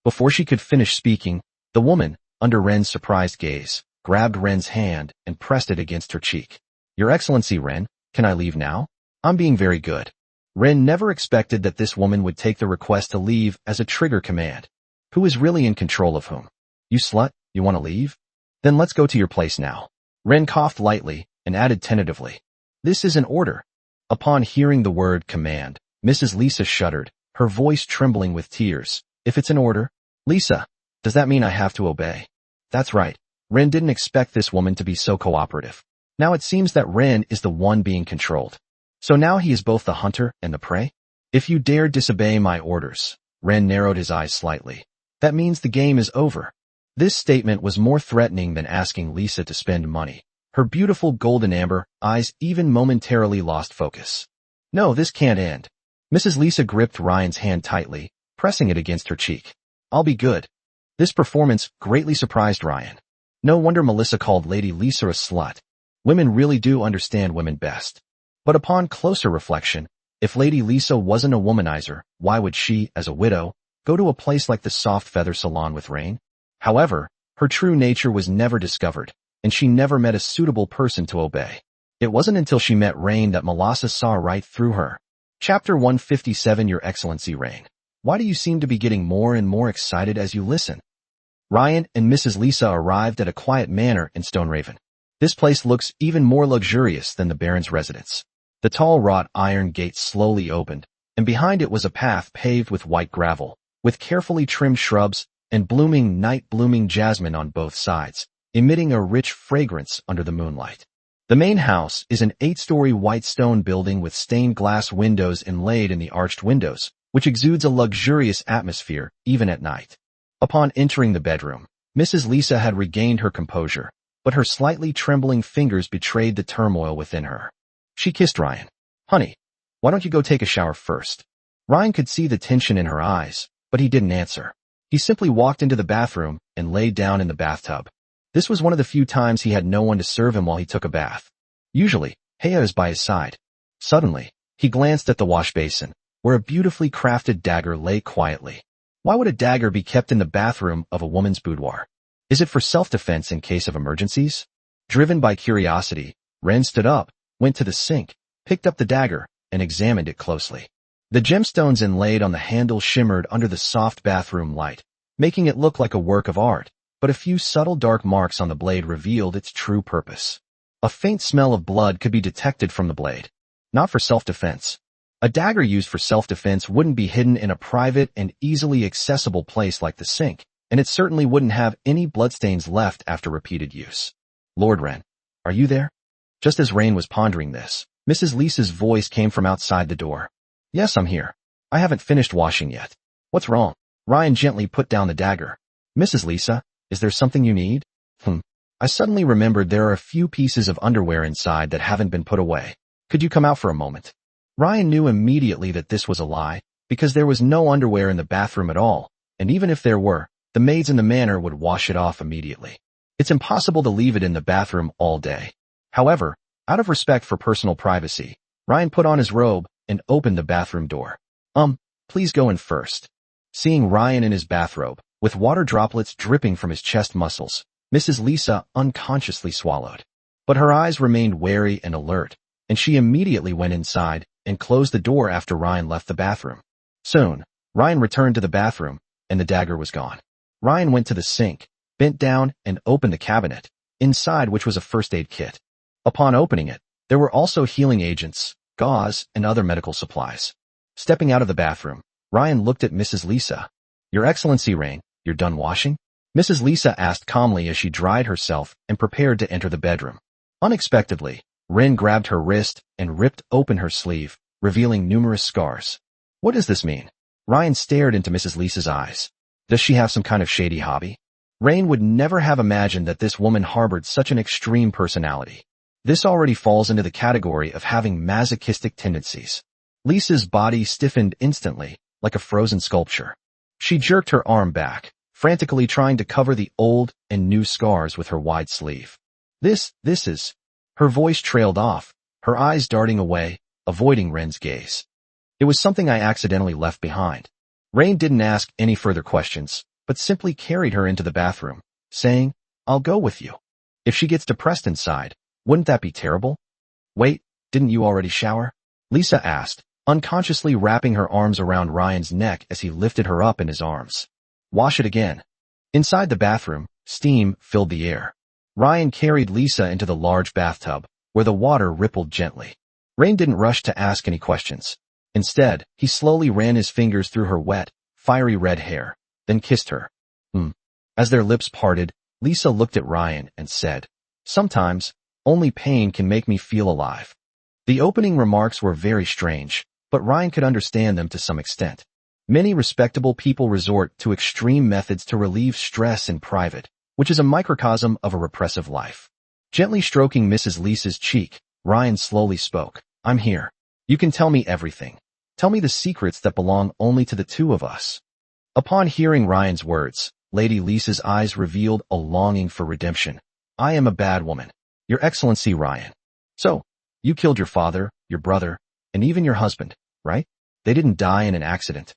Before she could finish speaking, the woman, under Ren's surprised gaze, grabbed Ren's hand and pressed it against her cheek. Your Excellency Ren, can I leave now? I'm being very good. Ren never expected that this woman would take the request to leave as a trigger command. Who is really in control of whom? You slut, you want to leave? Then let's go to your place now. Ren coughed lightly and added tentatively. This is an order. Upon hearing the word command, Mrs. Lisa shuddered, her voice trembling with tears. If it's an order, Lisa, does that mean I have to obey? That's right. Ren didn't expect this woman to be so cooperative. Now it seems that Ren is the one being controlled. So now he is both the hunter and the prey? If you dare disobey my orders, Ren narrowed his eyes slightly. That means the game is over. This statement was more threatening than asking Lisa to spend money. Her beautiful golden amber eyes even momentarily lost focus. No, this can't end. Mrs. Lisa gripped Ryan's hand tightly, pressing it against her cheek. I'll be good. This performance greatly surprised Ryan. No wonder Melissa called Lady Lisa a slut. Women really do understand women best. But upon closer reflection, if Lady Lisa wasn't a womanizer, why would she, as a widow, go to a place like the Soft Feather Salon with Rain? However, her true nature was never discovered, and she never met a suitable person to obey. It wasn't until she met Rain that Melissa saw right through her. Chapter 157 Your Excellency Rain. Why do you seem to be getting more and more excited as you listen? Ryan and Mrs. Lisa arrived at a quiet manor in Stoneraven. This place looks even more luxurious than the Baron's residence. The tall wrought iron gate slowly opened, and behind it was a path paved with white gravel, with carefully trimmed shrubs and blooming night-blooming jasmine on both sides, emitting a rich fragrance under the moonlight. The main house is an 8-story white stone building with stained glass windows inlaid in the arched windows, which exudes a luxurious atmosphere even at night. Upon entering the bedroom, Mrs. Lisa had regained her composure, but her slightly trembling fingers betrayed the turmoil within her. She kissed Ryan. Honey, why don't you go take a shower first? Ryan could see the tension in her eyes, but he didn't answer. He simply walked into the bathroom and laid down in the bathtub. This was one of the few times he had no one to serve him while he took a bath. Usually, Hea is by his side. Suddenly, he glanced at the wash basin, where a beautifully crafted dagger lay quietly. Why would a dagger be kept in the bathroom of a woman's boudoir? Is it for self-defense in case of emergencies? Driven by curiosity, Ren stood up, went to the sink, picked up the dagger, and examined it closely. The gemstones inlaid on the handle shimmered under the soft bathroom light, making it look like a work of art, but a few subtle dark marks on the blade revealed its true purpose. A faint smell of blood could be detected from the blade. Not for self-defense. A dagger used for self-defense wouldn't be hidden in a private and easily accessible place like the sink, and it certainly wouldn't have any bloodstains left after repeated use. Lord Ren, are you there? Just as Rain was pondering this, Mrs. Lisa's voice came from outside the door. Yes, I'm here. I haven't finished washing yet. What's wrong? Ryan gently put down the dagger. Mrs. Lisa, is there something you need? I suddenly remembered there are a few pieces of underwear inside that haven't been put away. Could you come out for a moment? Ryan knew immediately that this was a lie, because there was no underwear in the bathroom at all, and even if there were, the maids in the manor would wash it off immediately. It's impossible to leave it in the bathroom all day. However, out of respect for personal privacy, Ryan put on his robe and opened the bathroom door. Please go in first. Seeing Ryan in his bathrobe, with water droplets dripping from his chest muscles, Mrs. Lisa unconsciously swallowed. But her eyes remained wary and alert, and she immediately went inside and closed the door after Ryan left the bathroom. Soon, Ryan returned to the bathroom, and the dagger was gone. Ryan went to the sink, bent down, and opened the cabinet, inside which was a first aid kit. Upon opening it, there were also healing agents, gauze, and other medical supplies. Stepping out of the bathroom, Ryan looked at Mrs. Lisa. Your Excellency Rain, you're done washing? Mrs. Lisa asked calmly as she dried herself and prepared to enter the bedroom. Unexpectedly, Ren grabbed her wrist and ripped open her sleeve, revealing numerous scars. What does this mean? Ryan stared into Mrs. Lisa's eyes. Does she have some kind of shady hobby? Rain would never have imagined that this woman harbored such an extreme personality. This already falls into the category of having masochistic tendencies. Lisa's body stiffened instantly, like a frozen sculpture. She jerked her arm back, frantically trying to cover the old and new scars with her wide sleeve. This is... Her voice trailed off, her eyes darting away, avoiding Ren's gaze. It was something I accidentally left behind. Rain didn't ask any further questions, but simply carried her into the bathroom, saying, "I'll go with you. If she gets depressed inside, wouldn't that be terrible?" "Wait, didn't you already shower?" Lisa asked, unconsciously wrapping her arms around Ryan's neck as he lifted her up in his arms. "Wash it again." Inside the bathroom, steam filled the air. Ryan carried Lisa into the large bathtub, where the water rippled gently. Rain didn't rush to ask any questions. Instead, he slowly ran his fingers through her wet, fiery red hair, then kissed her. As their lips parted, Lisa looked at Ryan and said, "Sometimes, only pain can make me feel alive." The opening remarks were very strange, but Ryan could understand them to some extent. Many respectable people resort to extreme methods to relieve stress in private, which is a microcosm of a repressive life. Gently stroking Mrs. Lisa's cheek, Ryan slowly spoke. "I'm here. You can tell me everything. Tell me the secrets that belong only to the two of us." Upon hearing Ryan's words, Lady Lisa's eyes revealed a longing for redemption. "I am a bad woman, Your Excellency Ryan. So, you killed your father, your brother, and even your husband, right? They didn't die in an accident.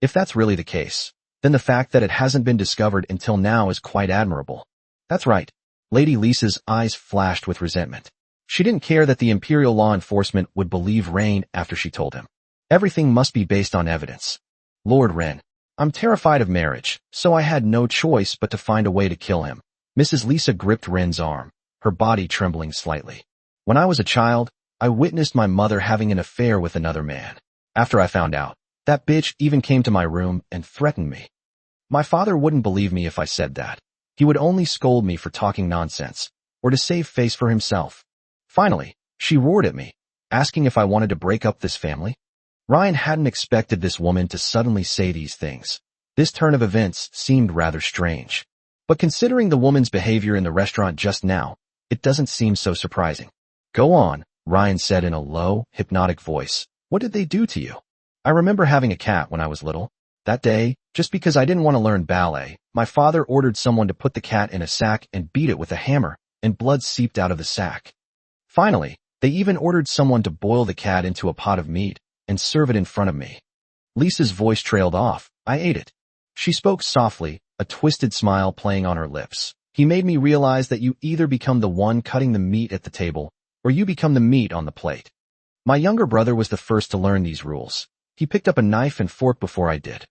If that's really the case, then the fact that it hasn't been discovered until now is quite admirable." "That's right." Lady Lisa's eyes flashed with resentment. She didn't care that the Imperial law enforcement would believe Rain after she told him. Everything must be based on evidence. "Lord Ren, I'm terrified of marriage, so I had no choice but to find a way to kill him." Mrs. Lisa gripped Ren's arm, her body trembling slightly. "When I was a child, I witnessed my mother having an affair with another man. After I found out, that bitch even came to my room and threatened me. My father wouldn't believe me if I said that. He would only scold me for talking nonsense, or to save face for himself. Finally, she roared at me, asking if I wanted to break up this family." Ryan hadn't expected this woman to suddenly say these things. This turn of events seemed rather strange. But considering the woman's behavior in the restaurant just now, it doesn't seem so surprising. "Go on," Ryan said in a low, hypnotic voice. "What did they do to you?" "I remember having a cat when I was little. That day, just because I didn't want to learn ballet, my father ordered someone to put the cat in a sack and beat it with a hammer, and blood seeped out of the sack. Finally, they even ordered someone to boil the cat into a pot of meat and serve it in front of me." Lisa's voice trailed off. "I ate it." She spoke softly, a twisted smile playing on her lips. "He made me realize that you either become the one cutting the meat at the table, or you become the meat on the plate. My younger brother was the first to learn these rules. He picked up a knife and fork before I did."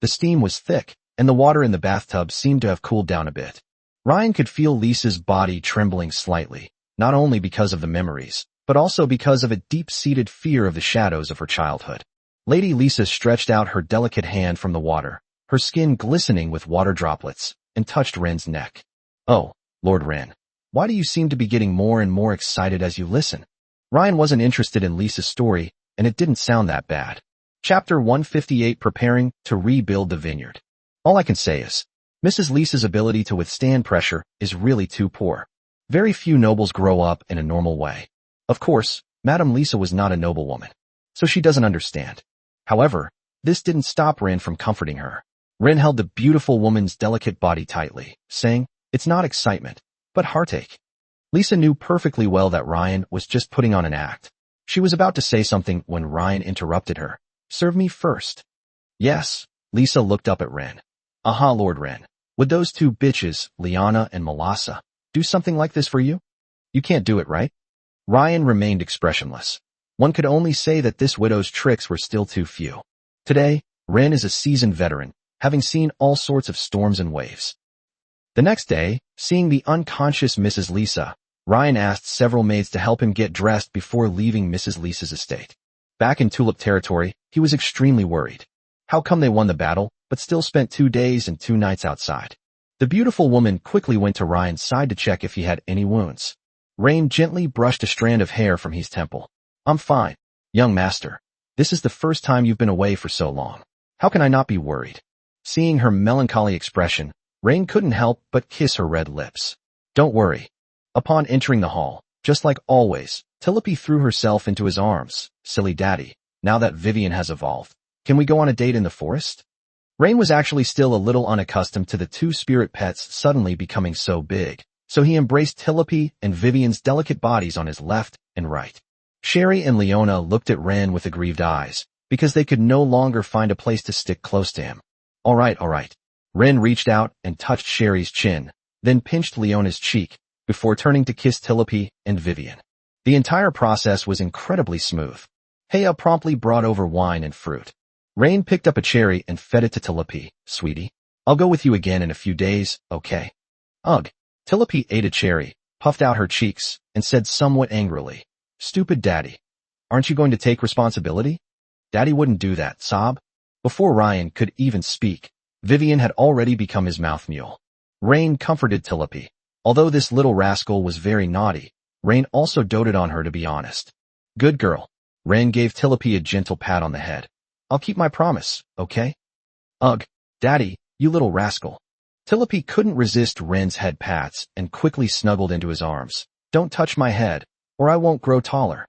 The steam was thick, and the water in the bathtub seemed to have cooled down a bit. Ryan could feel Lisa's body trembling slightly, not only because of the memories, but also because of a deep-seated fear of the shadows of her childhood. Lady Lisa stretched out her delicate hand from the water, her skin glistening with water droplets, and touched Ren's neck. "Oh, Lord Ren, why do you seem to be getting more and more excited as you listen?" Ryan wasn't interested in Lisa's story, and it didn't sound that bad. Chapter 158: Preparing to Rebuild the Vineyard. All I can say is, Mrs. Lisa's ability to withstand pressure is really too poor. Very few nobles grow up in a normal way. Of course, Madame Lisa was not a noblewoman, so she doesn't understand. However, this didn't stop Ren from comforting her. Ren held the beautiful woman's delicate body tightly, saying, "It's not excitement, but heartache." Lisa knew perfectly well that Ryan was just putting on an act. She was about to say something when Ryan interrupted her. "Serve me first." "Yes." Lisa looked up at Ren. "Aha, Lord Ren. Would those two bitches, Liana and Melassa, do something like this for you? You can't do it, right?" Ryan remained expressionless. One could only say that this widow's tricks were still too few. Today, Ren is a seasoned veteran, having seen all sorts of storms and waves. The next day, seeing the unconscious Mrs. Lisa, Ryan asked several maids to help him get dressed before leaving Mrs. Lisa's estate. Back in Tulip territory, he was extremely worried. How come they won the battle, but still spent 2 days and 2 nights outside? The beautiful woman quickly went to Ryan's side to check if he had any wounds. Rain gently brushed a strand of hair from his temple. "I'm fine, young master. This is the first time you've been away for so long. How can I not be worried?" Seeing her melancholy expression, Rain couldn't help but kiss her red lips. "Don't worry." Upon entering the hall, just like always, Tilipy threw herself into his arms. "Silly daddy, now that Vivian has evolved, can we go on a date in the forest?" Rain was actually still a little unaccustomed to the two spirit pets suddenly becoming so big, so he embraced Tilopi and Vivian's delicate bodies on his left and right. Sherry and Leona looked at Ren with aggrieved eyes, because they could no longer find a place to stick close to him. All right. Ren reached out and touched Sherry's chin, then pinched Leona's cheek, before turning to kiss Tilopi and Vivian. The entire process was incredibly smooth. Heya promptly brought over wine and fruit. Rain picked up a cherry and fed it to Tilopi. Sweetie, I'll go with you again in a few days, okay? Ugh. Tilopi ate a cherry, puffed out her cheeks, and said somewhat angrily, Stupid daddy. Aren't you going to take responsibility? Daddy wouldn't do that, sob. Before Ryan could even speak, Vivian had already become his mouth mule. Rain comforted Tilopi. Although this little rascal was very naughty, Rain also doted on her, to be honest. Good girl. Rain gave Tilopi a gentle pat on the head. I'll keep my promise, okay? Ugh, Daddy, you little rascal. Tilopi couldn't resist Ren's head pats and quickly snuggled into his arms. Don't touch my head, or I won't grow taller.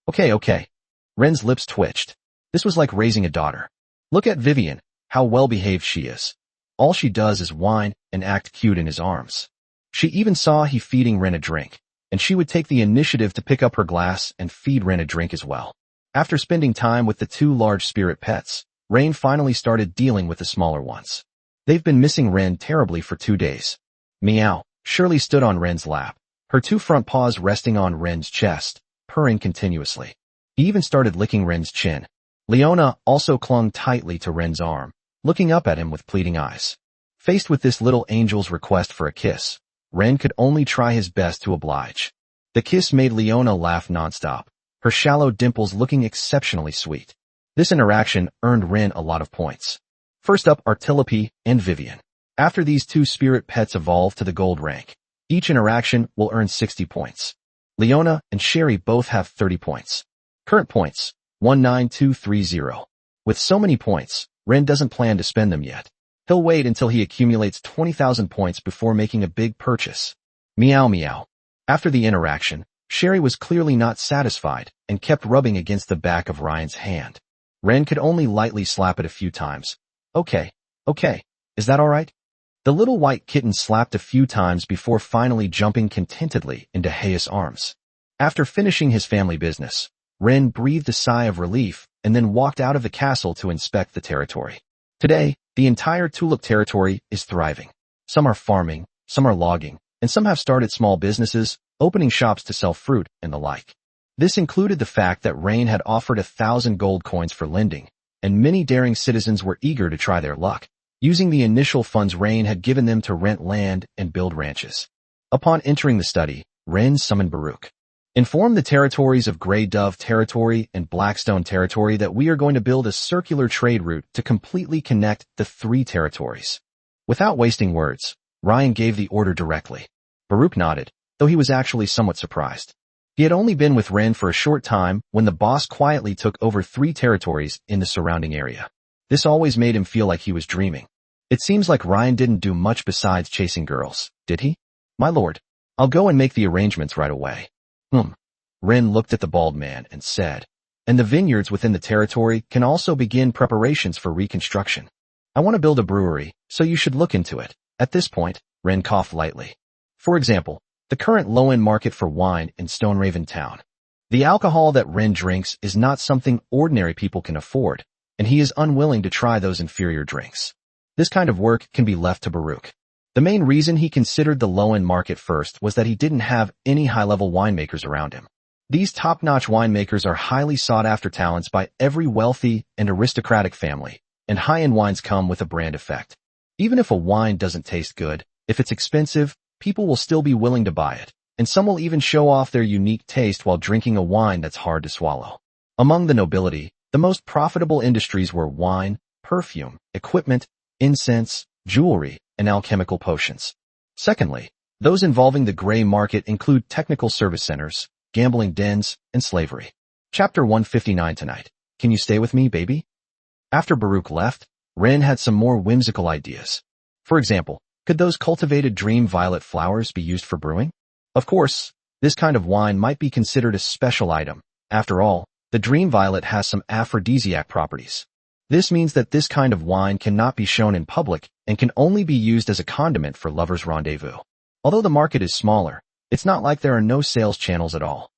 Okay. Ren's lips twitched. This was like raising a daughter. Look at Vivian, how well-behaved she is. All she does is whine and act cute in his arms. She even saw he feeding Ren a drink, and she would take the initiative to pick up her glass and feed Ren a drink as well. After spending time with the two large spirit pets, Rain finally started dealing with the smaller ones. They've been missing Ren terribly for 2 days. Meow. Shirley stood on Ren's lap, her two front paws resting on Ren's chest, purring continuously. He even started licking Ren's chin. Leona also clung tightly to Ren's arm, looking up at him with pleading eyes. Faced with this little angel's request for a kiss, Ren could only try his best to oblige. The kiss made Leona laugh nonstop, her shallow dimples looking exceptionally sweet. This interaction earned Ren a lot of points. First up are Tilopi and Vivian. After these two spirit pets evolve to the gold rank, each interaction will earn 60 points. Leona and Sherry both have 30 points. Current points, 19230. With so many points, Ren doesn't plan to spend them yet. He'll wait until he accumulates 20,000 points before making a big purchase. Meow. After the interaction, Sherry was clearly not satisfied and kept rubbing against the back of Ryan's hand. Ren could only lightly slap it a few times. Okay. Is that all right? The little white kitten slapped a few times before finally jumping contentedly into Heya's arms. After finishing his family business, Ren breathed a sigh of relief and then walked out of the castle to inspect the territory. Today, the entire Tulip territory is thriving. Some are farming, some are logging, and some have started small businesses, opening shops to sell fruit and the like. This included the fact that Rain had offered 1,000 gold coins for lending, and many daring citizens were eager to try their luck, using the initial funds Rain had given them to rent land and build ranches. Upon entering the study, Ren summoned Baruch. Inform the territories of Grey Dove Territory and Blackstone Territory that we are going to build a circular trade route to completely connect the 3 territories. Without wasting words, Ryan gave the order directly. Baruch nodded, though he was actually somewhat surprised. He had only been with Ren for a short time when the boss quietly took over 3 territories in the surrounding area. This always made him feel like he was dreaming. It seems like Ryan didn't do much besides chasing girls, did he? My lord, I'll go and make the arrangements right away. Ren looked at the bald man and said, and the vineyards within the territory can also begin preparations for reconstruction. I want to build a brewery, so you should look into it. At this point, Ren coughed lightly. For example, the current low-end market for wine in Stoneraven Town. The alcohol that Ren drinks is not something ordinary people can afford, and he is unwilling to try those inferior drinks. This kind of work can be left to Baruch. The main reason he considered the low-end market first was that he didn't have any high-level winemakers around him. These top-notch winemakers are highly sought-after talents by every wealthy and aristocratic family, and high-end wines come with a brand effect. Even if a wine doesn't taste good, if it's expensive, people will still be willing to buy it, and some will even show off their unique taste while drinking a wine that's hard to swallow. Among the nobility, the most profitable industries were wine, perfume, equipment, incense, jewelry, and alchemical potions. Secondly, those involving the gray market include technical service centers, gambling dens, and slavery. Chapter 159 tonight. Can you stay with me, baby? After Baruch left, Ren had some more whimsical ideas. For example, could those cultivated dream violet flowers be used for brewing? Of course, this kind of wine might be considered a special item. After all, the dream violet has some aphrodisiac properties. This means that this kind of wine cannot be shown in public and can only be used as a condiment for lovers' rendezvous. Although the market is smaller, it's not like there are no sales channels at all.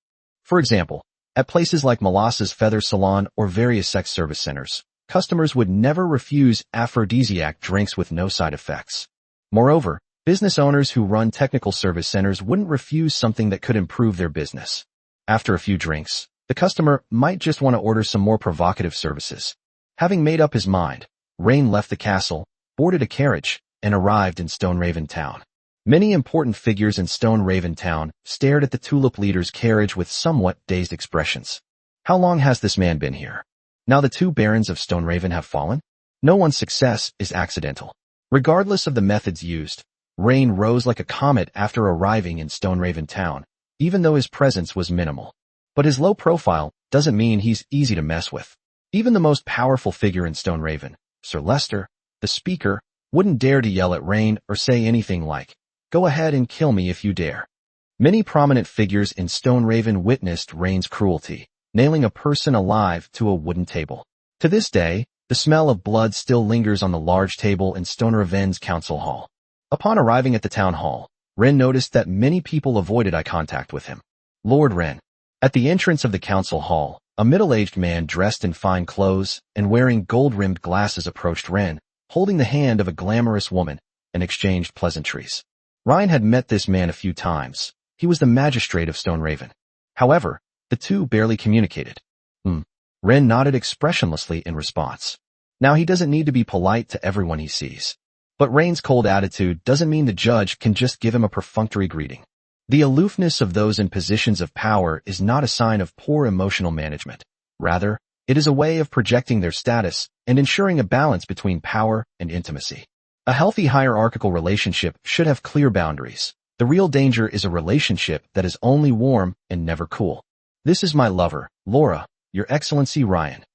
For example, at places like Melissa's Feather Salon or various sex service centers, customers would never refuse aphrodisiac drinks with no side effects. Moreover, business owners who run technical service centers wouldn't refuse something that could improve their business. After a few drinks, the customer might just want to order some more provocative services. Having made up his mind, Rain left the castle, boarded a carriage, and arrived in Stonehaven Town. Many important figures in Stonehaven Town stared at the tulip leader's carriage with somewhat dazed expressions. How long has this man been here? Now the two barons of Stonehaven have fallen? No one's success is accidental. Regardless of the methods used, Rain rose like a comet after arriving in Stonehaven Town, even though his presence was minimal. But his low profile doesn't mean he's easy to mess with. Even the most powerful figure in Stonehaven, Sir Leicester, the speaker, wouldn't dare to yell at Rain or say anything like, "Go ahead and kill me if you dare." Many prominent figures in Stonehaven witnessed Rain's cruelty, nailing a person alive to a wooden table. To this day, the smell of blood still lingers on the large table in Stonehaven's council hall. Upon arriving at the town hall, Wren noticed that many people avoided eye contact with him. Lord Wren. At the entrance of the council hall, a middle-aged man dressed in fine clothes and wearing gold-rimmed glasses approached Wren, holding the hand of a glamorous woman, and exchanged pleasantries. Ryan had met this man a few times. He was the magistrate of Stonehaven. However, the two barely communicated. Wren nodded expressionlessly in response. Now he doesn't need to be polite to everyone he sees. But Rain's cold attitude doesn't mean the judge can just give him a perfunctory greeting. The aloofness of those in positions of power is not a sign of poor emotional management. Rather, it is a way of projecting their status and ensuring a balance between power and intimacy. A healthy hierarchical relationship should have clear boundaries. The real danger is a relationship that is only warm and never cool. "This is my lover, Laura, Your Excellency Ryan."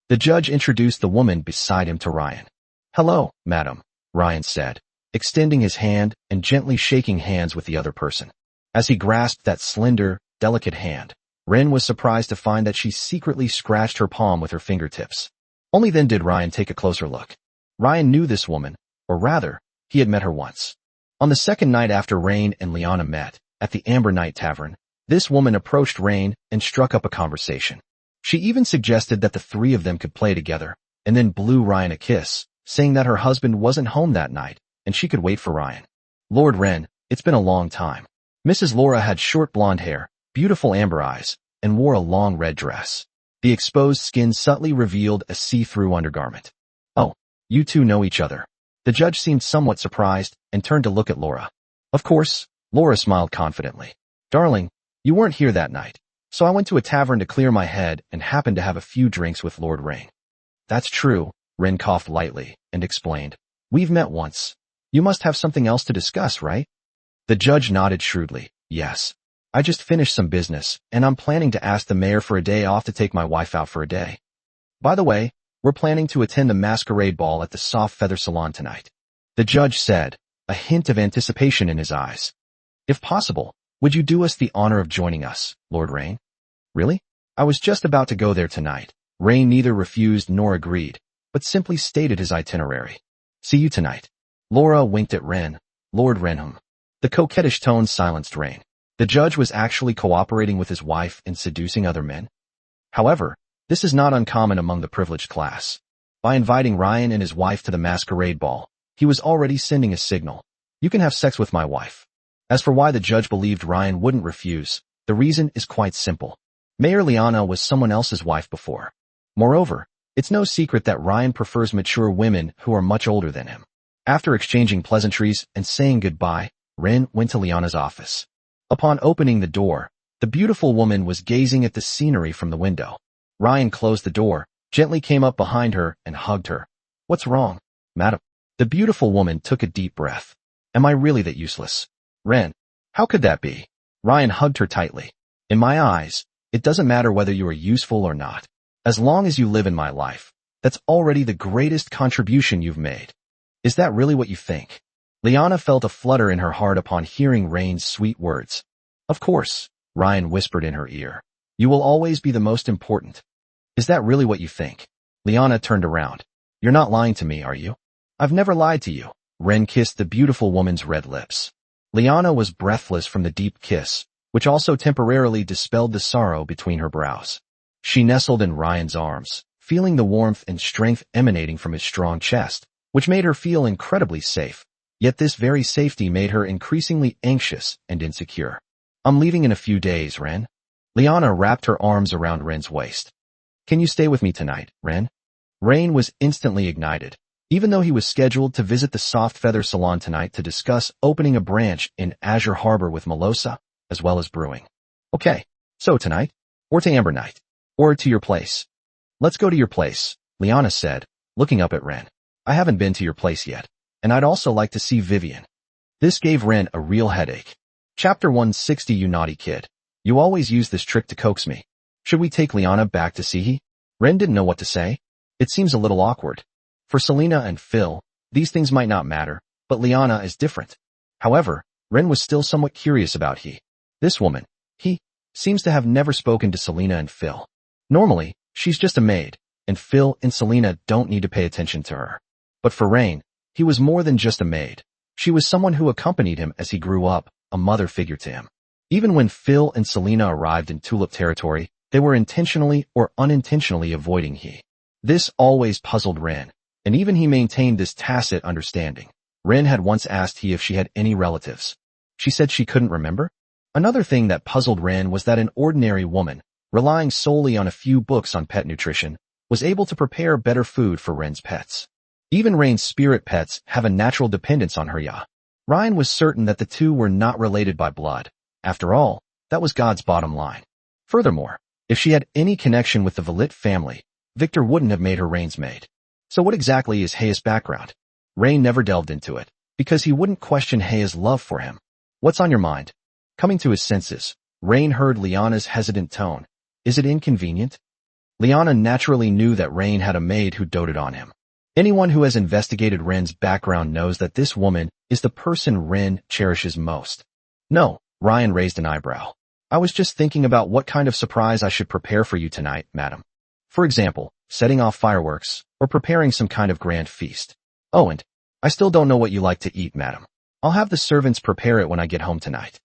The judge introduced the woman beside him to Ryan. "Hello, madam," Ryan said, extending his hand and gently shaking hands with the other person. As he grasped that slender, delicate hand, Wren was surprised to find that she secretly scratched her palm with her fingertips. Only then did Ryan take a closer look. Ryan knew this woman, or rather, he had met her once. On the second night after Rain and Liana met, at the Amber Night Tavern, this woman approached Rain and struck up a conversation. She even suggested that the three of them could play together, and then blew Ryan a kiss, saying that her husband wasn't home that night, and she could wait for Ryan. "Lord Wren, it's been a long time." Mrs. Laura had short blonde hair, beautiful amber eyes, and wore a long red dress. The exposed skin subtly revealed a see-through undergarment. "Oh, you two know each other." The judge seemed somewhat surprised and turned to look at Laura. "Of course," Laura smiled confidently. "Darling, you weren't here that night, so I went to a tavern to clear my head and happened to have a few drinks with Lord Rain." "That's true," Wren coughed lightly and explained. "We've met once. You must have something else to discuss, right?" The judge nodded shrewdly. "Yes. I just finished some business, and I'm planning to ask the mayor for a day off to take my wife out for a day. By the way, we're planning to attend the masquerade ball at the Soft Feather Salon tonight." The judge said, a hint of anticipation in his eyes. "If possible, would you do us the honor of joining us, Lord Rain?" "Really? I was just about to go there tonight." Rain neither refused nor agreed, but simply stated his itinerary. "See you tonight." Laura winked at Wren. "Lord Renham." The coquettish tone silenced Rain. The judge was actually cooperating with his wife in seducing other men. However, this is not uncommon among the privileged class. By inviting Ryan and his wife to the masquerade ball, he was already sending a signal. "You can have sex with my wife." As for why the judge believed Ryan wouldn't refuse, the reason is quite simple. Mayor Liana was someone else's wife before. Moreover, it's no secret that Ryan prefers mature women who are much older than him. After exchanging pleasantries and saying goodbye, Wren went to Liana's office. Upon opening the door, the beautiful woman was gazing at the scenery from the window. Ryan closed the door, gently came up behind her, and hugged her. "What's wrong, madam?" The beautiful woman took a deep breath. "Am I really that useless?" "Wren, how could that be?" Ryan hugged her tightly. "In my eyes, it doesn't matter whether you are useful or not. As long as you live in my life, that's already the greatest contribution you've made." "Is that really what you think?" Liana felt a flutter in her heart upon hearing Rain's sweet words. "Of course," Ryan whispered in her ear. "You will always be the most important." "Is that really what you think?" Liana turned around. You're not lying to me, are you? I've never lied to you. Ren kissed the beautiful woman's red lips. Liana was breathless from the deep kiss, which also temporarily dispelled the sorrow between her brows. She nestled in Ryan's arms, feeling the warmth and strength emanating from his strong chest, which made her feel incredibly safe. Yet this very safety made her increasingly anxious and insecure. I'm leaving in a few days, Ren. Liana wrapped her arms around Ren's waist. Can you stay with me tonight, Ren? Ren was instantly ignited, even though he was scheduled to visit the Soft Feather Salon tonight to discuss opening a branch in Azure Harbor with Melosa, as well as brewing. Okay, so tonight? Or to Amber Night? Or to your place? Let's go to your place, Liana said, looking up at Ren. I haven't been to your place yet, and I'd also like to see Vivian. This gave Ren a real headache. Chapter 160. You naughty kid. You always use this trick to coax me. Should we take Liana back to Sihi? Ren didn't know what to say. It seems a little awkward. For Selena and Phil, these things might not matter, but Liana is different. However, Ren was still somewhat curious about he. This woman, he, seems to have never spoken to Selena and Phil. Normally, she's just a maid, and Phil and Selena don't need to pay attention to her. But for Rain, he was more than just a maid. She was someone who accompanied him as he grew up, a mother figure to him. Even when Phil and Selena arrived in Tulip territory, they were intentionally or unintentionally avoiding he. This always puzzled Ren, and even he maintained this tacit understanding. Ren had once asked he if she had any relatives. She said she couldn't remember. Another thing that puzzled Ren was that an ordinary woman, relying solely on a few books on pet nutrition, was able to prepare better food for Ren's pets. Even Ren's spirit pets have a natural dependence on her. Ryan was certain that the two were not related by blood. After all, that was God's bottom line. Furthermore, if she had any connection with the Valit family, Victor wouldn't have made her Rain's maid. So what exactly is Heia's background? Rain never delved into it, because he wouldn't question Heia's love for him. What's on your mind? Coming to his senses, Rain heard Liana's hesitant tone. Is it inconvenient? Liana naturally knew that Rain had a maid who doted on him. Anyone who has investigated Ren's background knows that this woman is the person Ren cherishes most. No, Ryan raised an eyebrow. I was just thinking about what kind of surprise I should prepare for you tonight, madam. For example, setting off fireworks, or preparing some kind of grand feast. Oh, and I still don't know what you like to eat, madam. I'll have the servants prepare it when I get home tonight.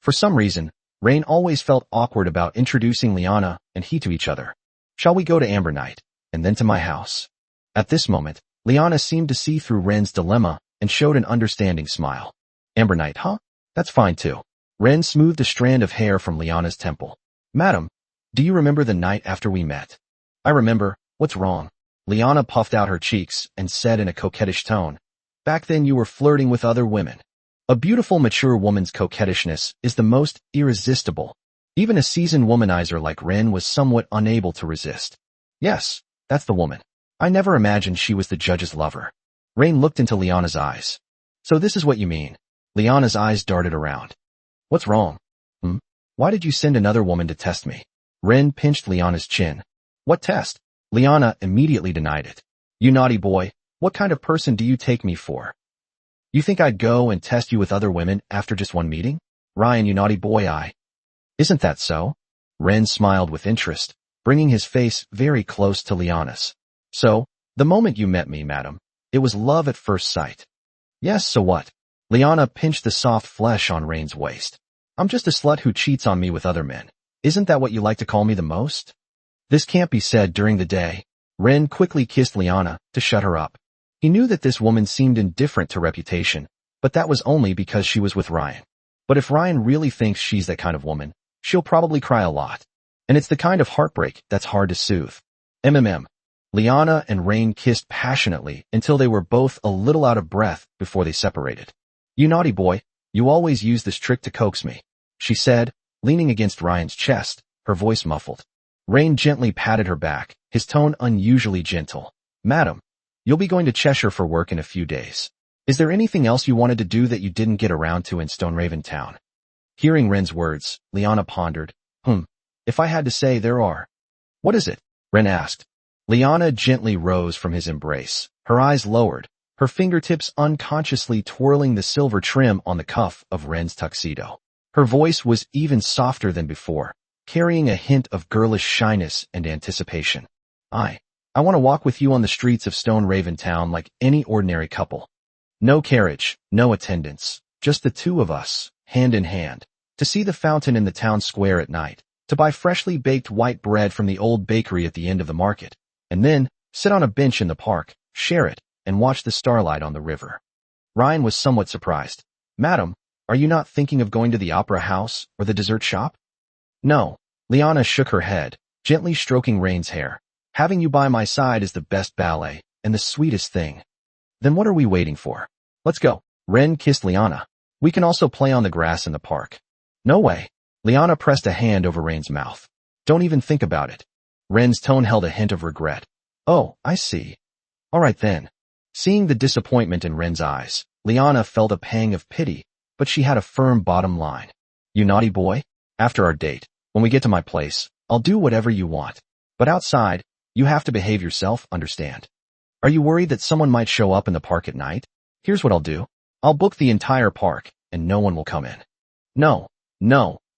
For some reason, Rain always felt awkward about introducing Liana and he to each other. Shall we go to Amber Night, and then to my house? At this moment, Liana seemed to see through Ren's dilemma and showed an understanding smile. Amber Night, huh? That's fine too. Ren smoothed a strand of hair from Liana's temple. Madam, do you remember the night after we met? I remember. What's wrong? Liana puffed out her cheeks and said in a coquettish tone. Back then you were flirting with other women. A beautiful mature woman's coquettishness is the most irresistible. Even a seasoned womanizer like Ren was somewhat unable to resist. Yes, that's the woman. I never imagined she was the judge's lover. Rain looked into Liana's eyes. So this is what you mean. Liana's eyes darted around. What's wrong? Why did you send another woman to test me? Ren pinched Liana's chin. What test? Liana immediately denied it. You naughty boy, what kind of person do you take me for? You think I'd go and test you with other women after just one meeting? Ryan, you naughty boy, Isn't that so? Ren smiled with interest, bringing his face very close to Liana's. So, the moment you met me, madam, it was love at first sight. Yes, so what? Liana pinched the soft flesh on Rain's waist. I'm just a slut who cheats on me with other men. Isn't that what you like to call me the most? This can't be said during the day. Ren quickly kissed Liana to shut her up. He knew that this woman seemed indifferent to reputation, but that was only because she was with Ryan. But if Ryan really thinks she's that kind of woman, she'll probably cry a lot. And it's the kind of heartbreak that's hard to soothe. Liana and Rain kissed passionately until they were both a little out of breath before they separated. You naughty boy, you always use this trick to coax me, she said, leaning against Ryan's chest, her voice muffled. Rain gently patted her back, his tone unusually gentle. Madam, you'll be going to Cheshire for work in a few days. Is there anything else you wanted to do that you didn't get around to in Stoneraven Town? Hearing Ren's words, Liana pondered. If I had to say, there are. What is it? Ren asked. Liana gently rose from his embrace, her eyes lowered, her fingertips unconsciously twirling the silver trim on the cuff of Ren's tuxedo. Her voice was even softer than before, carrying a hint of girlish shyness and anticipation. I I want to walk with you on the streets of Stone Raven Town like any ordinary couple. No carriage, no attendants, just the two of us, hand in hand, to see the fountain in the town square at night, to buy freshly baked white bread from the old bakery at the end of the market, and then sit on a bench in the park, share it, and watch the starlight on the river. Ryan was somewhat surprised. Madam, are you not thinking of going to the opera house or the dessert shop? No. Liana shook her head, gently stroking Rain's hair. Having you by my side is the best ballet, and the sweetest thing. Then what are we waiting for? Let's go. Ren kissed Liana. We can also play on the grass in the park. No way. Liana pressed a hand over Rain's mouth. Don't even think about it. Ren's tone held a hint of regret. Oh, I see. All right then. Seeing the disappointment in Ren's eyes, Liana felt a pang of pity, but she had a firm bottom line. You naughty boy. After our date, when we get to my place, I'll do whatever you want. But outside, you have to behave yourself, understand? Are you worried that someone might show up in the park at night? Here's what I'll do. I'll book the entire park, and no one will come in. No,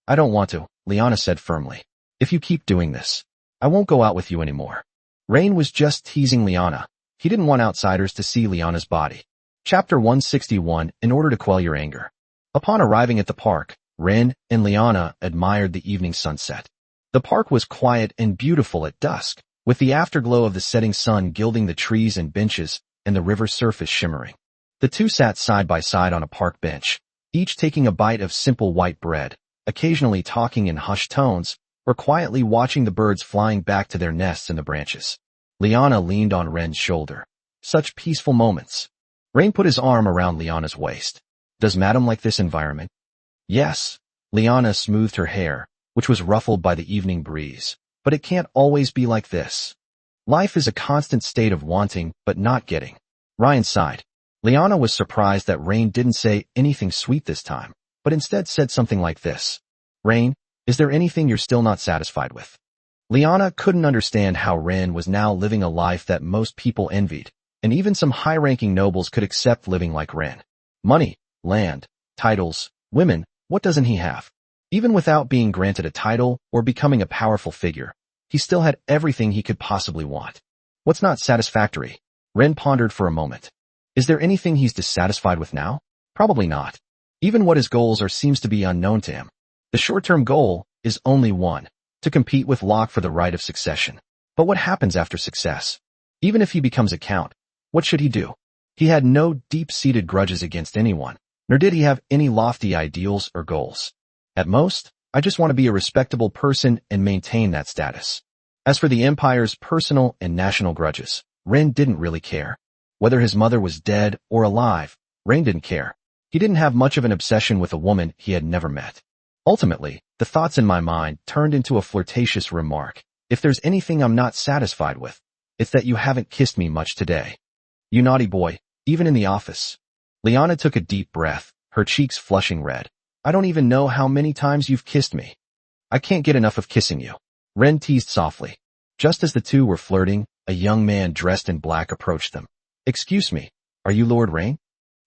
I don't want to, Liana said firmly. If you keep doing this, I won't go out with you anymore. Rain was just teasing Liana. He didn't want outsiders to see Liana's body. Chapter 161, In order to quell your anger. Upon arriving at the park, Ren and Liana admired the evening sunset. The park was quiet and beautiful at dusk, with the afterglow of the setting sun gilding the trees and benches and the river surface shimmering. The two sat side by side on a park bench, each taking a bite of simple white bread, occasionally talking in hushed tones, or quietly watching the birds flying back to their nests in the branches. Liana leaned on Ren's shoulder. Such peaceful moments. Rain put his arm around Liana's waist. Does Madam like this environment? Yes. Liana smoothed her hair, which was ruffled by the evening breeze. But it can't always be like this. Life is a constant state of wanting, but not getting. Ryan sighed. Liana was surprised that Rain didn't say anything sweet this time, but instead said something like this. Rain, is there anything you're still not satisfied with? Liana couldn't understand how Ren was now living a life that most people envied, and even some high-ranking nobles could accept living like Ren. Money, land, titles, women, what doesn't he have? Even without being granted a title or becoming a powerful figure, he still had everything he could possibly want. What's not satisfactory? Ren pondered for a moment. Is there anything he's dissatisfied with now? Probably not. Even what his goals are seems to be unknown to him. The short-term goal is only one, to compete with Locke for the right of succession. But what happens after success? Even if he becomes a count, what should he do? He had no deep-seated grudges against anyone, nor did he have any lofty ideals or goals. At most, I just want to be a respectable person and maintain that status. As for the Empire's personal and national grudges, Ren didn't really care. Whether his mother was dead or alive, Ren didn't care. He didn't have much of an obsession with a woman he had never met. Ultimately, the thoughts in my mind turned into a flirtatious remark. If there's anything I'm not satisfied with, it's that you haven't kissed me much today. You naughty boy, even in the office. Liana took a deep breath, her cheeks flushing red. I don't even know how many times you've kissed me. I can't get enough of kissing you. Ren teased softly. Just as the two were flirting, a young man dressed in black approached them. Excuse me, are you Lord Rain?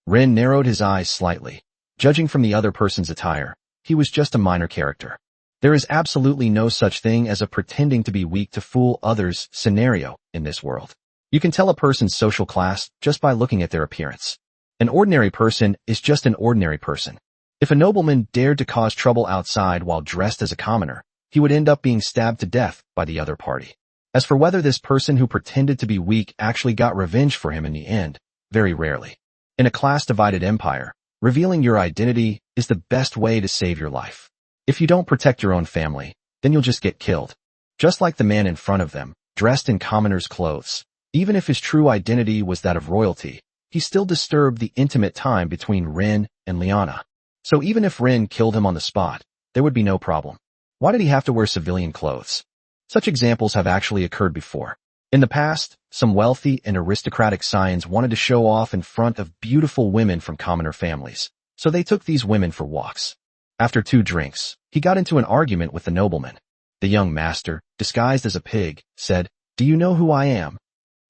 Ren narrowed his eyes slightly. Judging from the other person's attire, he was just a minor character. There is absolutely no such thing as a pretending to be weak to fool others scenario in this world. You can tell a person's social class just by looking at their appearance. An ordinary person is just an ordinary person. If a nobleman dared to cause trouble outside while dressed as a commoner, he would end up being stabbed to death by the other party. As for whether this person who pretended to be weak actually got revenge for him in the end, very rarely. In a class-divided empire, revealing your identity is the best way to save your life. If you don't protect your own family, then you'll just get killed. Just like the man in front of them, dressed in commoner's clothes. Even if his true identity was that of royalty, he still disturbed the intimate time between Ren and Liana. So even if Ren killed him on the spot, there would be no problem. Why did he have to wear civilian clothes? Such examples have actually occurred before. In the past, some wealthy and aristocratic scions wanted to show off in front of beautiful women from commoner families, so they took these women for walks. After 2 drinks, he got into an argument with the nobleman. The young master, disguised as a pig, said, "Do you know who I am?"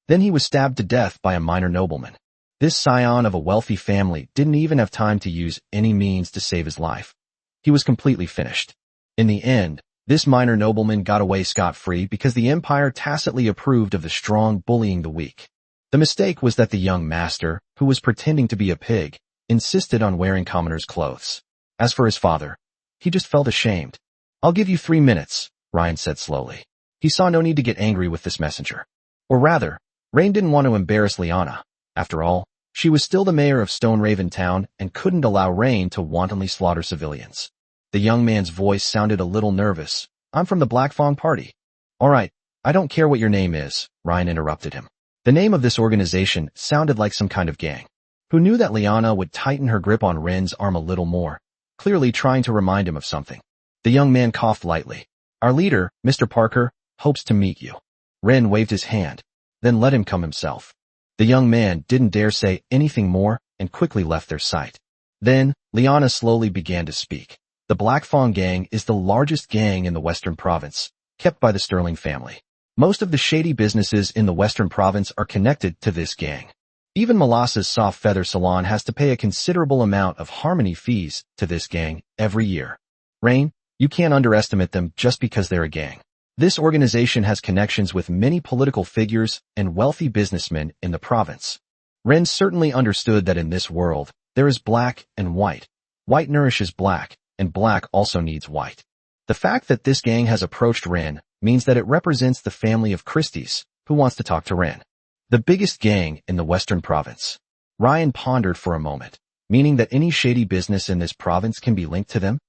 Then he was stabbed to death by a minor nobleman. This scion of a wealthy family didn't even have time to use any means to save his life. He was completely finished. In the end, This minor nobleman got away scot-free because the empire tacitly approved of the strong bullying the weak. The mistake was that the young master, who was pretending to be a pig, insisted on wearing commoners' clothes. As for his father, he just felt ashamed. "I'll give you 3 minutes," Ryan said slowly. He saw no need to get angry with this messenger. Or rather, Rain didn't want to embarrass Liana. After all, she was still the mayor of Stoneraven Town and couldn't allow Rain to wantonly slaughter civilians. The young man's voice sounded a little nervous. "I'm from the Black Fawn Party." "All right, I don't care what your name is," Ryan interrupted him. The name of this organization sounded like some kind of gang. Who knew that Liana would tighten her grip on Ren's arm a little more, clearly trying to remind him of something. The young man coughed lightly. "Our leader, Mr. Parker, hopes to meet you." Ren waved his hand, then let him come himself. The young man didn't dare say anything more and quickly left their sight. Then, Liana slowly began to speak. The Black Fawn Gang is the largest gang in the Western Province, kept by the Sterling family. Most of the shady businesses in the Western Province are connected to this gang. Even Molasses Soft Feather Salon has to pay a considerable amount of harmony fees to this gang every year. Rain, you can't underestimate them just because they're a gang. This organization has connections with many political figures and wealthy businessmen in the province. Ren certainly understood that in this world, there is black and white. White nourishes black, and black also needs white. The fact that this gang has approached Ren means that it represents the family of Christie's, who wants to talk to Ren. The biggest gang in the Western Province. Ryan pondered for a moment, meaning that any shady business in this province can be linked to them?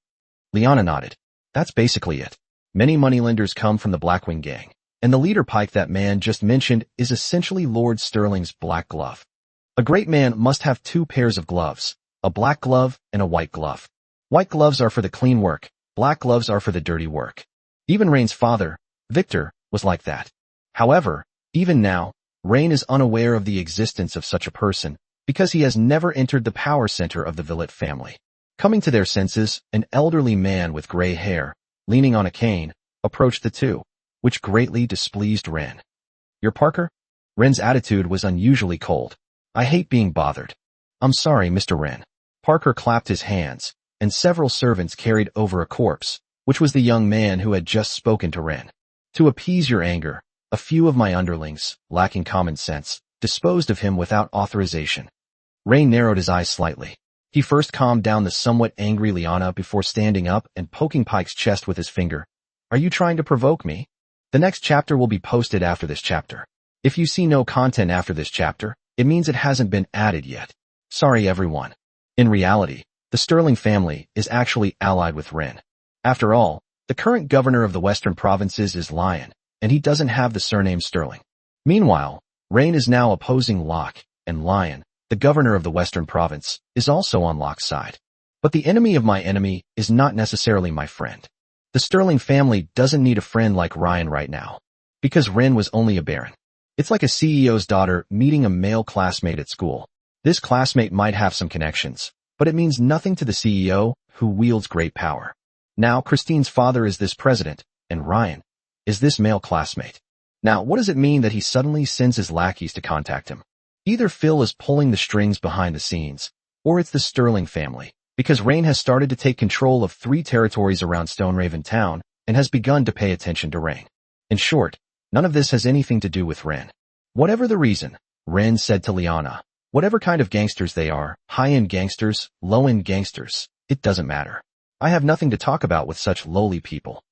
Liana nodded. That's basically it. Many moneylenders come from the Blackwing Gang, and the leader Pike that man just mentioned is essentially Lord Sterling's black glove. A great man must have 2 pairs of gloves, a black glove and a white glove. White gloves are for the clean work, black gloves are for the dirty work. Even Rain's father, Victor, was like that. However, even now, Rain is unaware of the existence of such a person because he has never entered the power center of the Villet family. Coming to their senses, an elderly man with gray hair, leaning on a cane, approached the two, which greatly displeased Ren. "You're Parker?" Ren's attitude was unusually cold. "I hate being bothered." "I'm sorry, Mr. Ren." Parker clapped his hands, and several servants carried over a corpse, which was the young man who had just spoken to Ren. "To appease your anger, a few of my underlings, lacking common sense, disposed of him without authorization." Ren narrowed his eyes slightly. He first calmed down the somewhat angry Liana before standing up and poking Pike's chest with his finger. "Are you trying to provoke me? The next chapter will be posted after this chapter. If you see no content after this chapter, it means it hasn't been added yet. Sorry, everyone." In reality, the Sterling family is actually allied with Ren. After all, the current governor of the Western Provinces is Lion, and he doesn't have the surname Sterling. Meanwhile, Rain is now opposing Locke, and Lion, the governor of the Western Province, is also on Locke's side. But the enemy of my enemy is not necessarily my friend. The Sterling family doesn't need a friend like Ryan right now, because Ren was only a baron. It's like a CEO's daughter meeting a male classmate at school. This classmate might have some connections, but it means nothing to the CEO, who wields great power. Now Christine's father is this president, and Ryan is this male classmate. Now, what does it mean that he suddenly sends his lackeys to contact him? Either Phil is pulling the strings behind the scenes, or it's the Sterling family, because Rain has started to take control of 3 territories around Stoneraven Town and has begun to pay attention to Rain. In short, none of this has anything to do with Ren. Whatever the reason, Ren said to Liana, whatever kind of gangsters they are, high-end gangsters, low-end gangsters, it doesn't matter. I have nothing to talk about with such lowly people.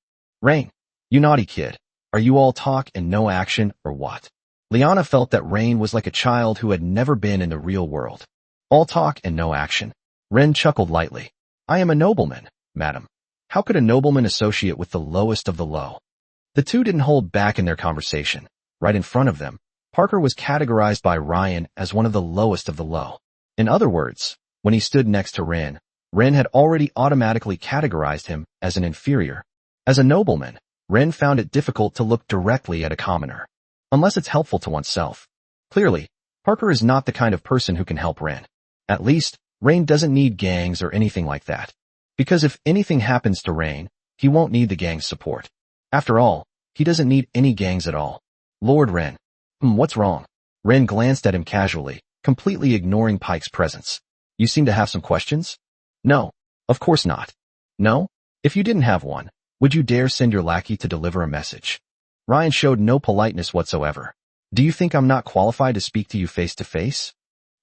Rain, you naughty kid, are you all talk and no action, or what? Liana felt that Rain was like a child who had never been in the real world. All talk and no action. Ren chuckled lightly. I am a nobleman, madam. How could a nobleman associate with the lowest of the low? The two didn't hold back in their conversation. Right in front of them, Parker was categorized by Ryan as one of the lowest of the low. In other words, when he stood next to Ren had already automatically categorized him as an inferior. As a nobleman, Ren found it difficult to look directly at a commoner, unless it's helpful to oneself. Clearly, Parker is not the kind of person who can help Ren. At least, Rain doesn't need gangs or anything like that. Because if anything happens to Rain, he won't need the gang's support. After all, he doesn't need any gangs at all. Lord Ren. What's wrong? Ren glanced at him casually, completely ignoring Pike's presence. You seem to have some questions? No, of course not. No? If you didn't have one, Would you dare send your lackey to deliver a message? Ryan showed no politeness whatsoever. Do you think I'm not qualified to speak to you face to face?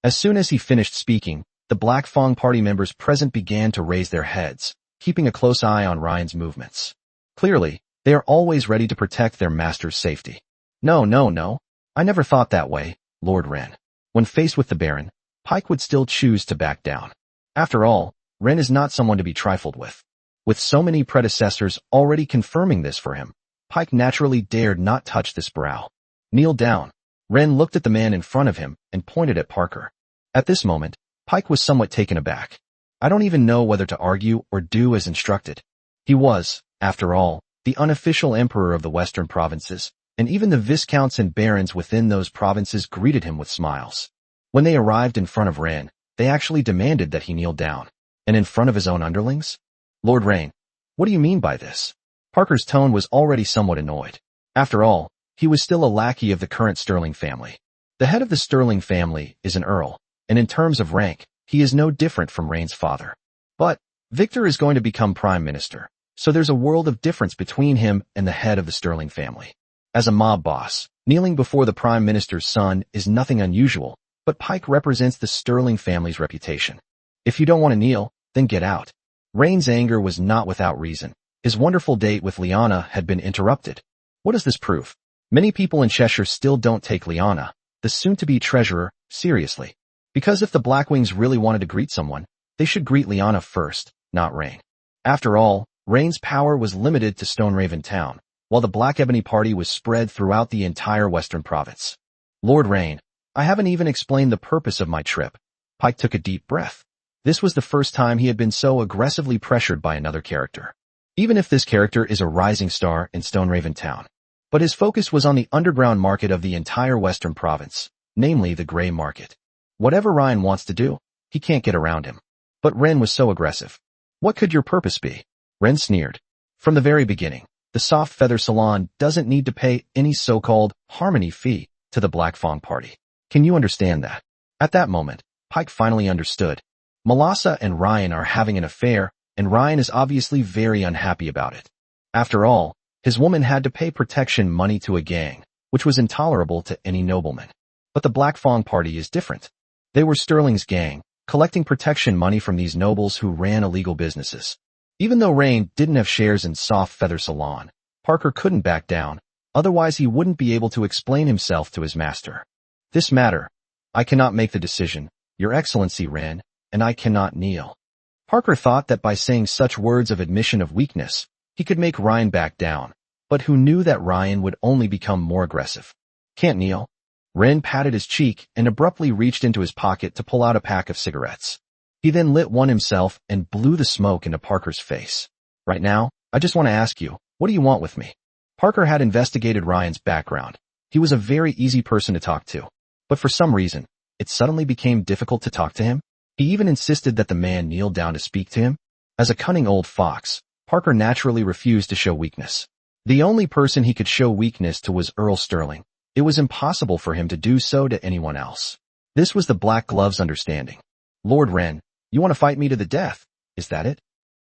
As soon as he finished speaking, the Black Fang party members present began to raise their heads, keeping a close eye on Ryan's movements. Clearly, they are always ready to protect their master's safety. No. I never thought that way, Lord Ren. When faced with the Baron, Pike would still choose to back down. After all, Ren is not someone to be trifled with. With so many predecessors already confirming this for him, Pike naturally dared not touch this brow. Kneel down. Ren looked at the man in front of him and pointed at Parker. At this moment, Pike was somewhat taken aback. I don't even know whether to argue or do as instructed. He was, after all, the unofficial emperor of the Western provinces, and even the viscounts and barons within those provinces greeted him with smiles. When they arrived in front of Ren, they actually demanded that he kneel down. And in front of his own underlings? Lord Ren, what do you mean by this? Parker's tone was already somewhat annoyed. After all, he was still a lackey of the current Sterling family. The head of the Sterling family is an earl, and in terms of rank, he is no different from Rain's father. But Victor is going to become prime minister, so there's a world of difference between him and the head of the Sterling family. As a mob boss, kneeling before the prime minister's son is nothing unusual, but Pike represents the Sterling family's reputation. If you don't want to kneel, then get out. Rain's anger was not without reason. His wonderful date with Lyanna had been interrupted. What does this prove? Many people in Cheshire still don't take Lyanna, the soon-to-be treasurer, seriously. Because if the Blackwings really wanted to greet someone, they should greet Lyanna first, not Rain. After all, Rain's power was limited to Stoneraven Town, while the Black Ebony Party was spread throughout the entire Western Province. Lord Rain, I haven't even explained the purpose of my trip. Pike took a deep breath. This was the first time he had been so aggressively pressured by another character. Even if this character is a rising star in Stoneraven Town. But his focus was on the underground market of the entire Western Province, namely the Grey Market. Whatever Ryan wants to do, he can't get around him. But Ren was so aggressive. What could your purpose be? Ren sneered. From the very beginning, the Soft Feather Salon doesn't need to pay any so-called harmony fee to the Black Fang Party. Can you understand that? At that moment, Pike finally understood. Melassa and Ryan are having an affair, and Ryan is obviously very unhappy about it. After all, his woman had to pay protection money to a gang, which was intolerable to any nobleman. But the Black Fang Party is different. They were Sterling's gang, collecting protection money from these nobles who ran illegal businesses. Even though Rain didn't have shares in Soft Feather Salon, Parker couldn't back down, otherwise he wouldn't be able to explain himself to his master. This matter, I cannot make the decision, Your Excellency Ren, and I cannot kneel. Parker thought that by saying such words of admission of weakness, he could make Ryan back down, but who knew that Ryan would only become more aggressive. Can't kneel. Ren patted his cheek and abruptly reached into his pocket to pull out a pack of cigarettes. He then lit one himself and blew the smoke into Parker's face. Right now, I just want to ask you, what do you want with me? Parker had investigated Ryan's background. He was a very easy person to talk to. But for some reason, it suddenly became difficult to talk to him. He even insisted that the man kneel down to speak to him. As a cunning old fox, Parker naturally refused to show weakness. The only person he could show weakness to was Earl Sterling. It was impossible for him to do so to anyone else. This was the Black Glove's understanding. Lord Ren, you want to fight me to the death, is that it?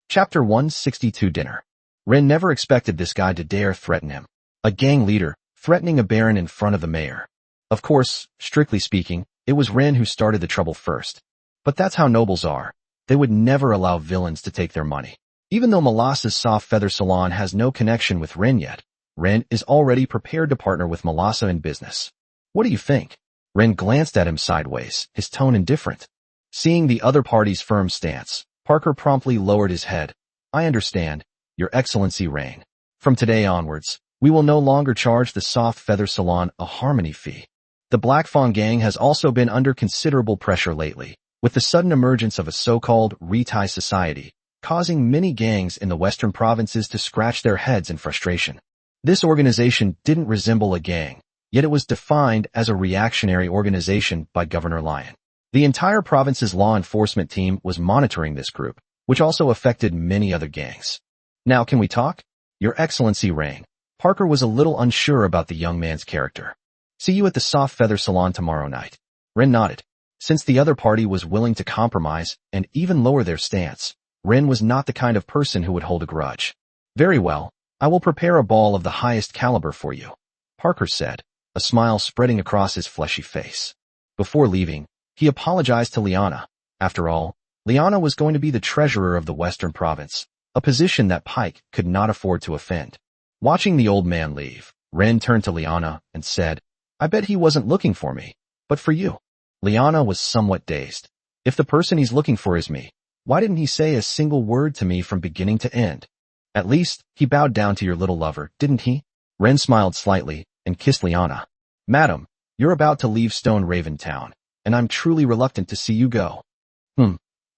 Chapter 162 Dinner. Ren never expected this guy to dare threaten him. A gang leader, threatening a baron in front of the mayor. Of course, strictly speaking, it was Ren who started the trouble first. But that's how nobles are. They would never allow villains to take their money. Even though Melassa's Soft Feather Salon has no connection with Ren yet, Ren is already prepared to partner with Melassa in business. What do you think? Ren glanced at him sideways, his tone indifferent. Seeing the other party's firm stance, Parker promptly lowered his head. I understand, Your Excellency Rain. From today onwards, we will no longer charge the Soft Feather Salon a harmony fee. The Black Fang gang has also been under considerable pressure lately, with the sudden emergence of a so-called retie society, causing many gangs in the western provinces to scratch their heads in frustration. This organization didn't resemble a gang, yet it was defined as a reactionary organization by Governor Lyon. The entire province's law enforcement team was monitoring this group, which also affected many other gangs. Now can we talk? Your Excellency Rain. Parker was a little unsure about the young man's character. See you at the Soft Feather Salon tomorrow night. Ren nodded. Since the other party was willing to compromise and even lower their stance, Ren was not the kind of person who would hold a grudge. Very well. I will prepare a ball of the highest caliber for you, Parker said, a smile spreading across his fleshy face. Before leaving, he apologized to Liana. After all, Liana was going to be the treasurer of the Western Province, a position that Pike could not afford to offend. Watching the old man leave, Ren turned to Liana and said, I bet he wasn't looking for me, but for you. Liana was somewhat dazed. If the person he's looking for is me, why didn't he say a single word to me from beginning to end? At least, he bowed down to your little lover, didn't he? Ren smiled slightly and kissed Liana. Madam, you're about to leave Stone Raven Town, and I'm truly reluctant to see you go.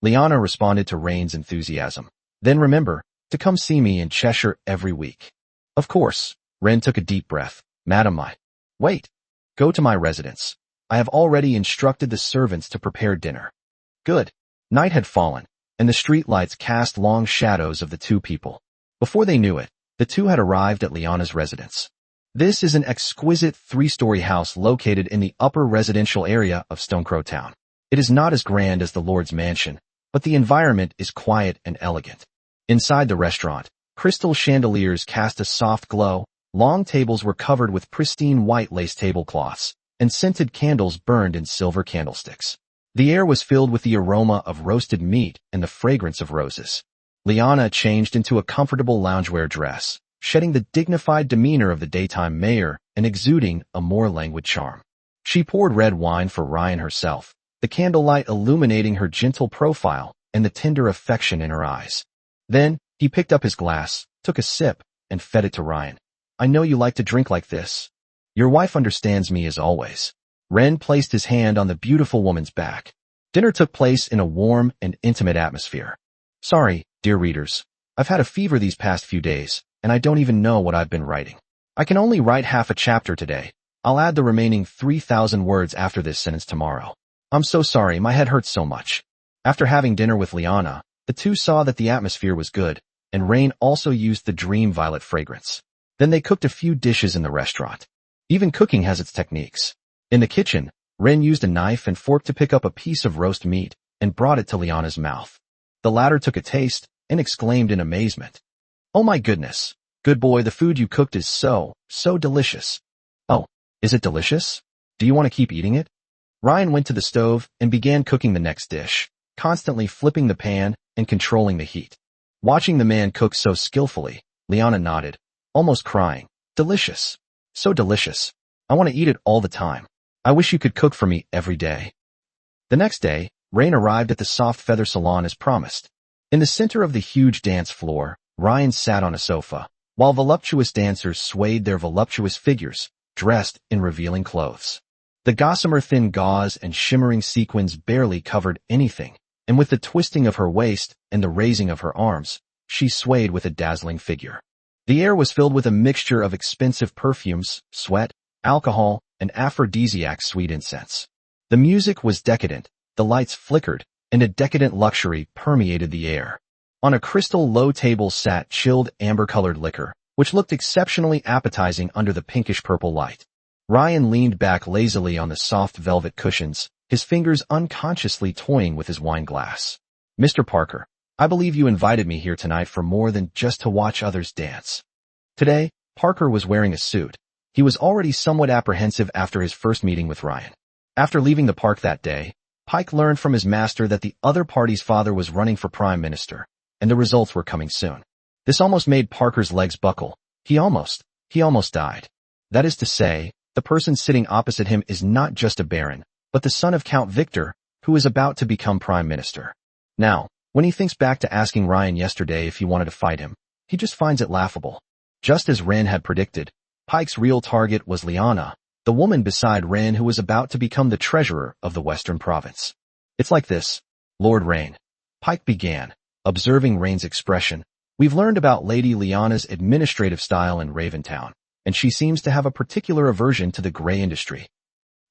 Liana responded to Ren's enthusiasm. Then remember to come see me in Cheshire every week. Of course. Ren took a deep breath. Madam, wait. Go to my residence. I have already instructed the servants to prepare dinner. Good. Night had fallen, and the streetlights cast long shadows of the two people. Before they knew it, the two had arrived at Liana's residence. This is an exquisite 3-story house located in the upper residential area of Stonecrow Town. It is not as grand as the Lord's mansion, but the environment is quiet and elegant. Inside the restaurant, crystal chandeliers cast a soft glow, long tables were covered with pristine white lace tablecloths, and scented candles burned in silver candlesticks. The air was filled with the aroma of roasted meat and the fragrance of roses. Liana changed into a comfortable loungewear dress, shedding the dignified demeanor of the daytime mayor and exuding a more languid charm. She poured red wine for Ryan herself, the candlelight illuminating her gentle profile and the tender affection in her eyes. Then, he picked up his glass, took a sip, and fed it to Ryan. I know you like to drink like this. Your wife understands me as always. Ren placed his hand on the beautiful woman's back. Dinner took place in a warm and intimate atmosphere. Sorry, dear readers. I've had a fever these past few days, and I don't even know what I've been writing. I can only write half a chapter today. I'll add the remaining 3,000 words after this sentence tomorrow. I'm so sorry, my head hurts so much. After having dinner with Liana, the two saw that the atmosphere was good, and Rain also used the Dream Violet fragrance. Then they cooked a few dishes in the restaurant. Even cooking has its techniques. In the kitchen, Ren used a knife and fork to pick up a piece of roast meat and brought it to Liana's mouth. The latter took a taste and exclaimed in amazement. Oh my goodness, good boy, the food you cooked is so delicious. Oh, is it delicious? Do you want to keep eating it? Ryan went to the stove and began cooking the next dish, constantly flipping the pan and controlling the heat. Watching the man cook so skillfully, Liana nodded, almost crying. Delicious. So delicious. I want to eat it all the time. I wish you could cook for me every day. The next day, Rain arrived at the Soft Feather Salon as promised. In the center of the huge dance floor, Ryan sat on a sofa, while voluptuous dancers swayed their voluptuous figures, dressed in revealing clothes. The gossamer thin gauze and shimmering sequins barely covered anything, and with the twisting of her waist and the raising of her arms, she swayed with a dazzling figure. The air was filled with a mixture of expensive perfumes, sweat, alcohol, and aphrodisiac sweet incense. The music was decadent, the lights flickered, and a decadent luxury permeated the air. On a crystal low table sat chilled amber-colored liquor, which looked exceptionally appetizing under the pinkish-purple light. Ryan leaned back lazily on the soft velvet cushions, his fingers unconsciously toying with his wine glass. Mr. Parker, I believe you invited me here tonight for more than just to watch others dance. Today, Parker was wearing a suit. He was already somewhat apprehensive after his first meeting with Ryan. After leaving the park that day, Pike learned from his master that the other party's father was running for prime minister, and the results were coming soon. This almost made Parker's legs buckle. He almost died. That is to say, the person sitting opposite him is not just a baron, but the son of Count Victor, who is about to become prime minister. Now, when he thinks back to asking Ryan yesterday if he wanted to fight him, he just finds it laughable. Just as Ren had predicted, Pike's real target was Liana, the woman beside Ren who was about to become the treasurer of the Western Province. It's like this, Lord Rain. Pike began, observing Rain's expression. We've learned about Lady Liana's administrative style in Raventown, and she seems to have a particular aversion to the gray industry.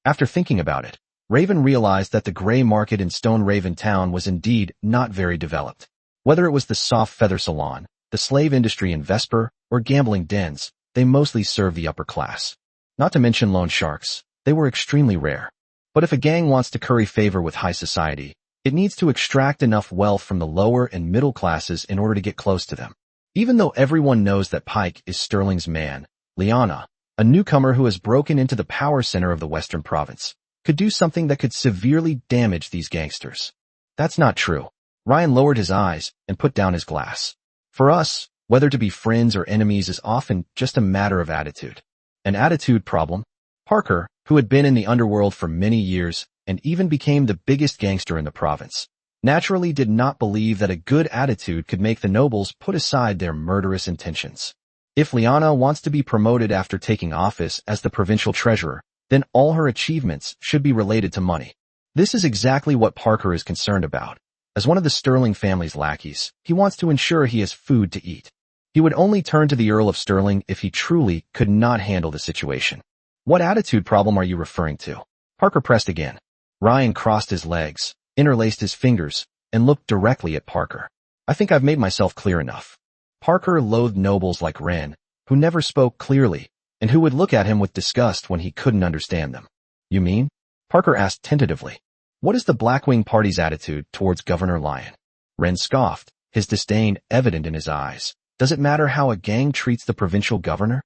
After thinking about it, Raven realized that the gray market in Stone Raven Town was indeed not very developed. Whether it was the Soft Feather Salon, the slave industry in Vesper, or gambling dens, they mostly served the upper class. Not to mention loan sharks, they were extremely rare. But if a gang wants to curry favor with high society, it needs to extract enough wealth from the lower and middle classes in order to get close to them. Even though everyone knows that Pike is Sterling's man, Lyanna, a newcomer who has broken into the power center of the Western Province, could do something that could severely damage these gangsters. That's not true. Ryan lowered his eyes and put down his glass. For us, whether to be friends or enemies is often just a matter of attitude. An attitude problem? Parker, who had been in the underworld for many years and even became the biggest gangster in the province, naturally did not believe that a good attitude could make the nobles put aside their murderous intentions. If Lyanna wants to be promoted after taking office as the provincial treasurer, then all her achievements should be related to money. This is exactly what Parker is concerned about. As one of the Sterling family's lackeys, he wants to ensure he has food to eat. He would only turn to the Earl of Sterling if he truly could not handle the situation. What attitude problem are you referring to? Parker pressed again. Ryan crossed his legs, interlaced his fingers, and looked directly at Parker. I think I've made myself clear enough. Parker loathed nobles like Wren, who never spoke clearly, and who would look at him with disgust when he couldn't understand them. You mean? Parker asked tentatively. What is the Blackwing Party's attitude towards Governor Lyon? Wren scoffed, his disdain evident in his eyes. Does it matter how a gang treats the provincial governor?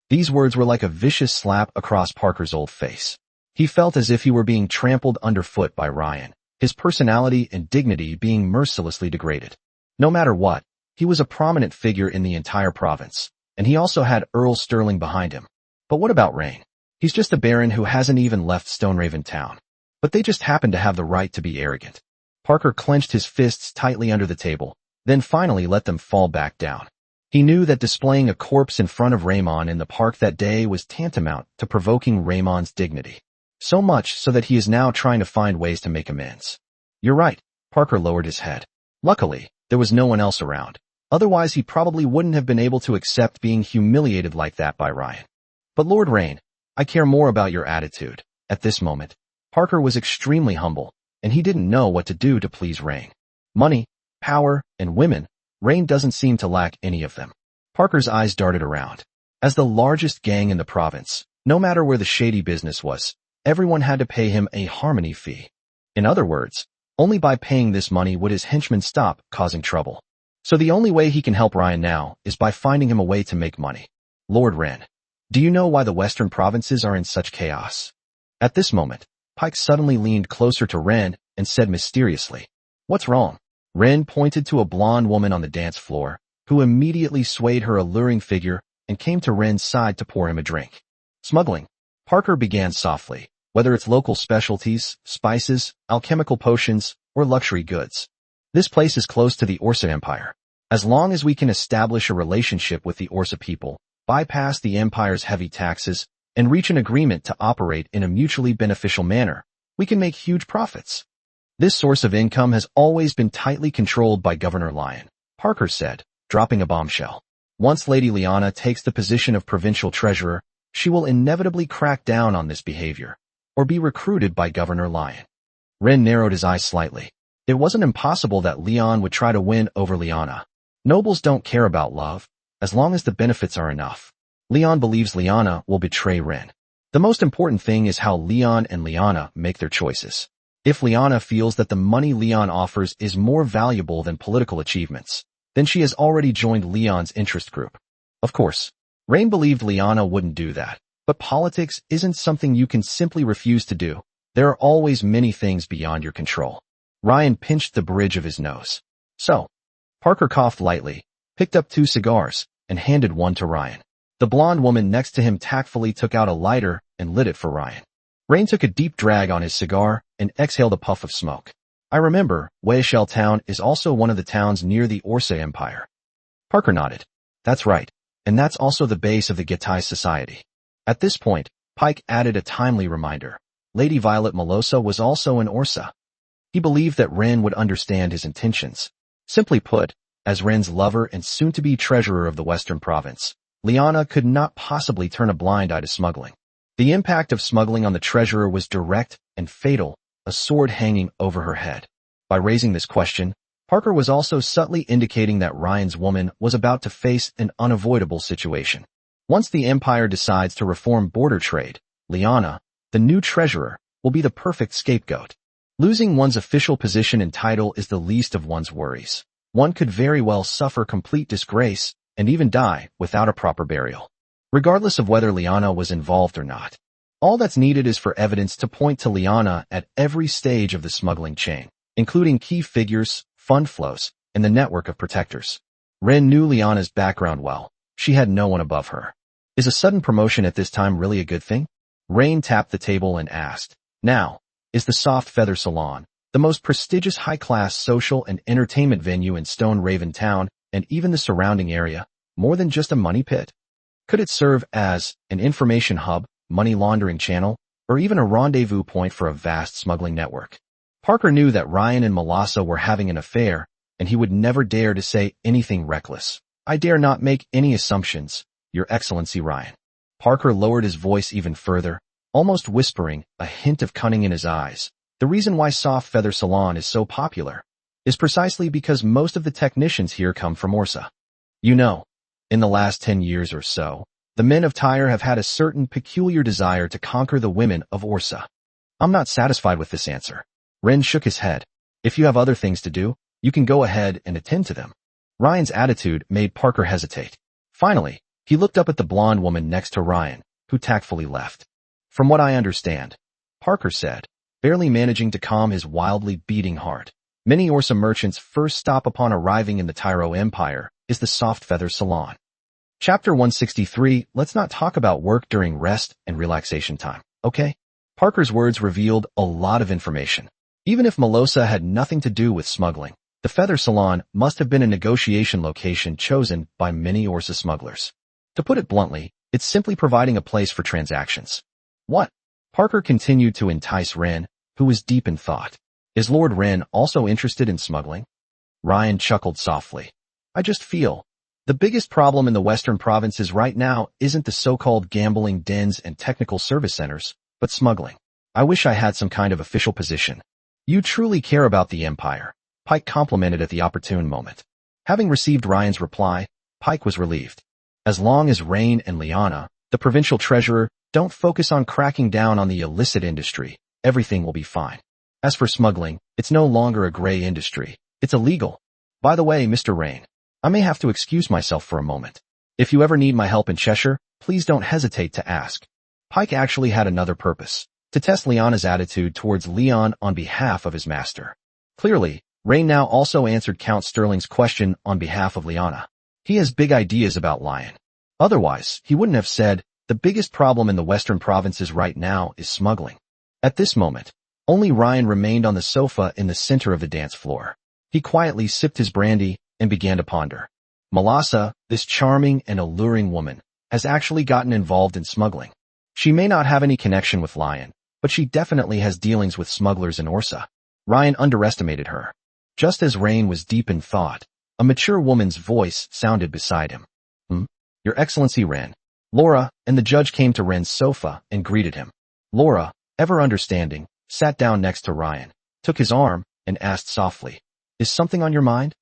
These words were like a vicious slap across Parker's old face. He felt as if he were being trampled underfoot by Ryan, his personality and dignity being mercilessly degraded. No matter what, he was a prominent figure in the entire province, and he also had Earl Sterling behind him. But what about Rain? He's just a baron who hasn't even left Stoneraven Town. But they just happen to have the right to be arrogant. Parker clenched his fists tightly under the table, then finally let them fall back down. He knew that displaying a corpse in front of Raymond in the park that day was tantamount to provoking Raymond's dignity. So much so that he is now trying to find ways to make amends. You're right. Parker lowered his head. Luckily, there was no one else around. Otherwise he probably wouldn't have been able to accept being humiliated like that by Ryan. But Lord Rain, I care more about your attitude. At this moment, Parker was extremely humble, and he didn't know what to do to please Rain. Money, power, and women, Rain doesn't seem to lack any of them. Parker's eyes darted around. As the largest gang in the province, no matter where the shady business was, everyone had to pay him a harmony fee. In other words, only by paying this money would his henchmen stop causing trouble. So the only way he can help Ryan now is by finding him a way to make money. Lord Wren, do you know why the western provinces are in such chaos? At this moment, Pike suddenly leaned closer to Wren and said mysteriously, What's wrong? Wren pointed to a blonde woman on the dance floor, who immediately swayed her alluring figure and came to Wren's side to pour him a drink. Smuggling. Parker began softly, whether it's local specialties, spices, alchemical potions, or luxury goods. This place is close to the Orsa Empire. As long as we can establish a relationship with the Orsa people, bypass the Empire's heavy taxes, and reach an agreement to operate in a mutually beneficial manner, we can make huge profits. This source of income has always been tightly controlled by Governor Lyon, Parker said, dropping a bombshell. Once Lady Lyanna takes the position of provincial treasurer, she will inevitably crack down on this behavior, or be recruited by Governor Lyon. Wren narrowed his eyes slightly. It wasn't impossible that Leon would try to win over Lyanna. Nobles don't care about love, as long as the benefits are enough. Leon believes Lyanna will betray Wren. The most important thing is how Leon and Lyanna make their choices. If Lyanna feels that the money Leon offers is more valuable than political achievements, then she has already joined Leon's interest group. Of course, Rain believed Lyanna wouldn't do that, but politics isn't something you can simply refuse to do. There are always many things beyond your control. Ryan pinched the bridge of his nose. So, Parker coughed lightly, picked up 2 cigars, and handed one to Ryan. The blonde woman next to him tactfully took out a lighter and lit it for Ryan. Rain took a deep drag on his cigar and exhaled a puff of smoke. I remember, Weyshell Town is also one of the towns near the Orsa Empire. Parker nodded. That's right, and that's also the base of the Gitae Society. At this point, Pike added a timely reminder. Lady Violet Melosa was also in Orsa. He believed that Wren would understand his intentions. Simply put, as Wren's lover and soon-to-be treasurer of the Western Province, Lyanna could not possibly turn a blind eye to smuggling. The impact of smuggling on the treasurer was direct and fatal, a sword hanging over her head. By raising this question, Parker was also subtly indicating that Ryan's woman was about to face an unavoidable situation. Once the Empire decides to reform border trade, Lyanna, the new treasurer, will be the perfect scapegoat. Losing one's official position and title is the least of one's worries. One could very well suffer complete disgrace and even die without a proper burial. Regardless of whether Liana was involved or not. All that's needed is for evidence to point to Liana at every stage of the smuggling chain, including key figures, fund flows, and the network of protectors. Ren knew Liana's background well. She had no one above her. Is a sudden promotion at this time really a good thing? Rain tapped the table and asked. Now, is the Soft Feather Salon, the most prestigious high-class social and entertainment venue in Stone Raven Town and even the surrounding area, more than just a money pit? Could it serve as an information hub, money laundering channel, or even a rendezvous point for a vast smuggling network? Parker knew that Ryan and Melassa were having an affair, and he would never dare to say anything reckless. I dare not make any assumptions, Your Excellency Ryan. Parker lowered his voice even further, almost whispering, a hint of cunning in his eyes. The reason why Soft Feather Salon is so popular is precisely because most of the technicians here come from Orsa. You know, in the last 10 years or so, the men of Tyre have had a certain peculiar desire to conquer the women of Orsa. I'm not satisfied with this answer. Ren shook his head. If you have other things to do, you can go ahead and attend to them. Ryan's attitude made Parker hesitate. Finally, he looked up at the blonde woman next to Ryan, who tactfully left. From what I understand, Parker said, barely managing to calm his wildly beating heart. Many Orsa merchants' first stop upon arriving in the Tyro Empire is the Soft Feather Salon. Chapter 163, let's not talk about work during rest and relaxation time, okay? Parker's words revealed a lot of information. Even if Melassa had nothing to do with smuggling, the Feather Salon must have been a negotiation location chosen by many Orsa smugglers. To put it bluntly, it's simply providing a place for transactions. What? Parker continued to entice Ren, who was deep in thought. Is Lord Ren also interested in smuggling? Ryan chuckled softly. I just feel the biggest problem in the Western provinces right now isn't the so-called gambling dens and technical service centers, but smuggling. I wish I had some kind of official position. You truly care about the Empire, Pike complimented at the opportune moment. Having received Ryan's reply, Pike was relieved. As long as Rain and Liana, the provincial treasurer, don't focus on cracking down on the illicit industry, everything will be fine. As for smuggling, it's no longer a gray industry. It's illegal. By the way, Mr. Rain, I may have to excuse myself for a moment. If you ever need my help in Cheshire, please don't hesitate to ask. Pike actually had another purpose, to test Liana's attitude towards Leon on behalf of his master. Clearly, Rain now also answered Count Sterling's question on behalf of Liana. He has big ideas about Lion. Otherwise, he wouldn't have said, the biggest problem in the Western provinces right now is smuggling. At this moment, only Ryan remained on the sofa in the center of the dance floor. He quietly sipped his brandy and began to ponder. Melassa, this charming and alluring woman, has actually gotten involved in smuggling. She may not have any connection with Lion, but she definitely has dealings with smugglers in Orsa. Ryan underestimated her. Just as Rain was deep in thought, a mature woman's voice sounded beside him. Your Excellency Ren. Laura and the judge came to Ren's sofa and greeted him. Laura, ever understanding, sat down next to Ryan, took his arm, and asked softly, Is something on your mind?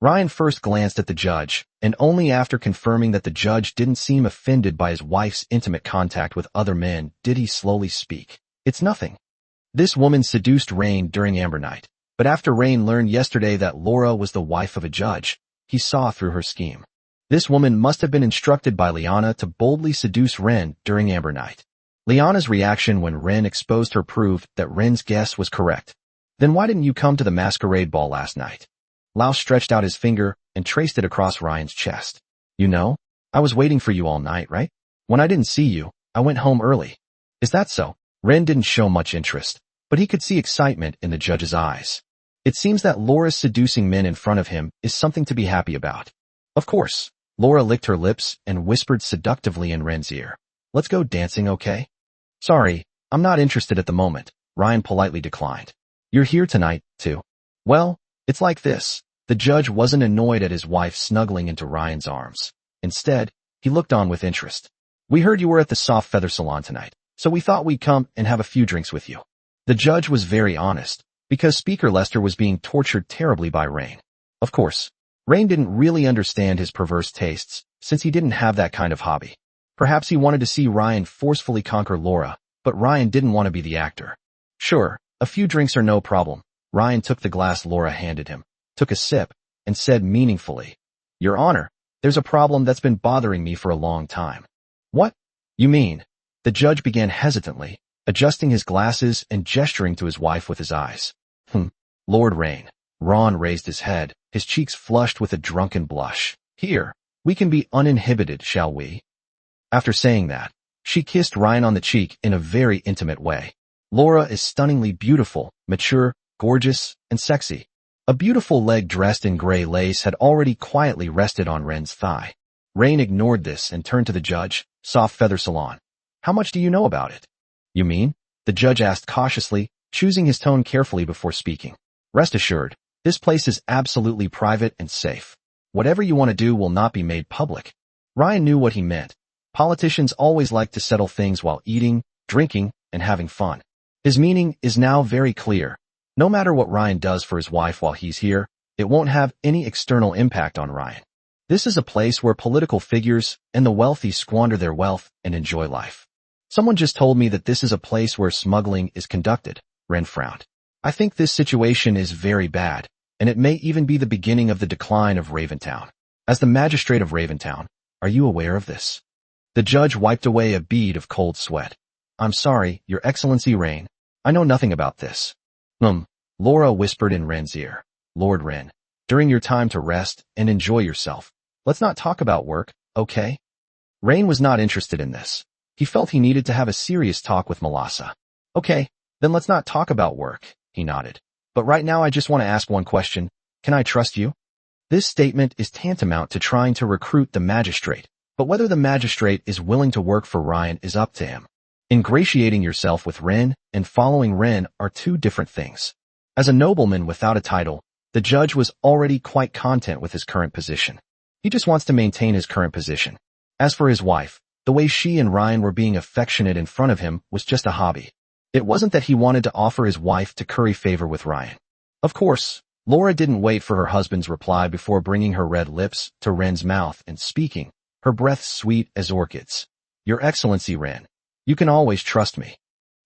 Ryan first glanced at the judge, and only after confirming that the judge didn't seem offended by his wife's intimate contact with other men did he slowly speak. It's nothing. This woman seduced Rain during Amber Night, but after Rain learned yesterday that Laura was the wife of a judge, he saw through her scheme. This woman must have been instructed by Liana to boldly seduce Ren during Amber Night. Liana's reaction when Ren exposed her proved that Ren's guess was correct. Then why didn't you come to the masquerade ball last night? Lau stretched out his finger and traced it across Ryan's chest. You know, I was waiting for you all night, right? When I didn't see you, I went home early. Is that so? Ren didn't show much interest, but he could see excitement in the judge's eyes. It seems that Laura's seducing men in front of him is something to be happy about. Of course. Laura licked her lips and whispered seductively in Ren's ear. Let's go dancing, okay? Sorry, I'm not interested at the moment, Ryan politely declined. You're here tonight, too. Well, it's like this. The judge wasn't annoyed at his wife snuggling into Ryan's arms. Instead, he looked on with interest. We heard you were at the Soft Feather Salon tonight, so we thought we'd come and have a few drinks with you. The judge was very honest, because Speaker Lester was being tortured terribly by Rain. Of course, Rain didn't really understand his perverse tastes, since he didn't have that kind of hobby. Perhaps he wanted to see Ryan forcefully conquer Laura, but Ryan didn't want to be the actor. Sure, a few drinks are no problem. Ryan took the glass Laura handed him, took a sip, and said meaningfully, Your Honor, There's a problem that's been bothering me for a long time. What? You mean? The judge began hesitantly, adjusting his glasses and gesturing to his wife with his eyes. Lord Rain. Ron raised his head, his cheeks flushed with a drunken blush. Here, we can be uninhibited, shall we? After saying that, she kissed Ryan on the cheek in a very intimate way. Laura is stunningly beautiful, mature, gorgeous, and sexy. A beautiful leg dressed in gray lace had already quietly rested on Ren's thigh. Rain ignored this and turned to the judge, Soft Feather Salon. How much do you know about it? You mean? The judge asked cautiously, choosing his tone carefully before speaking. Rest assured, this place is absolutely private and safe. Whatever you want to do will not be made public. Ryan knew what he meant. Politicians always like to settle things while eating, drinking, and having fun. His meaning is now very clear. No matter what Ryan does for his wife while he's here, it won't have any external impact on Ryan. This is a place where political figures and the wealthy squander their wealth and enjoy life. Someone just told me that this is a place where smuggling is conducted. Ren frowned. I think this situation is very bad, and it may even be the beginning of the decline of Raventown. As the magistrate of Raventown, are you aware of this? The judge wiped away a bead of cold sweat. I'm sorry, Your Excellency Rain. I know nothing about this. Laura whispered in Ren's ear. Lord Ren, during your time to rest and enjoy yourself, let's not talk about work, okay? Rain was not interested in this. He felt he needed to have a serious talk with Melassa. Okay, then let's not talk about work, he nodded. But right now I just want to ask one question. Can I trust you? This statement is tantamount to trying to recruit the magistrate, but whether the magistrate is willing to work for Ryan is up to him. Ingratiating yourself with Ren and following Ren are two different things. As a nobleman without a title, the judge was already quite content with his current position. He just wants to maintain his current position. As for his wife, the way she and Ryan were being affectionate in front of him was just a hobby. It wasn't that he wanted to offer his wife to curry favor with Ryan. Of course, Laura didn't wait for her husband's reply before bringing her red lips to Ren's mouth and speaking, her breath sweet as orchids. Your Excellency Ren, you can always trust me.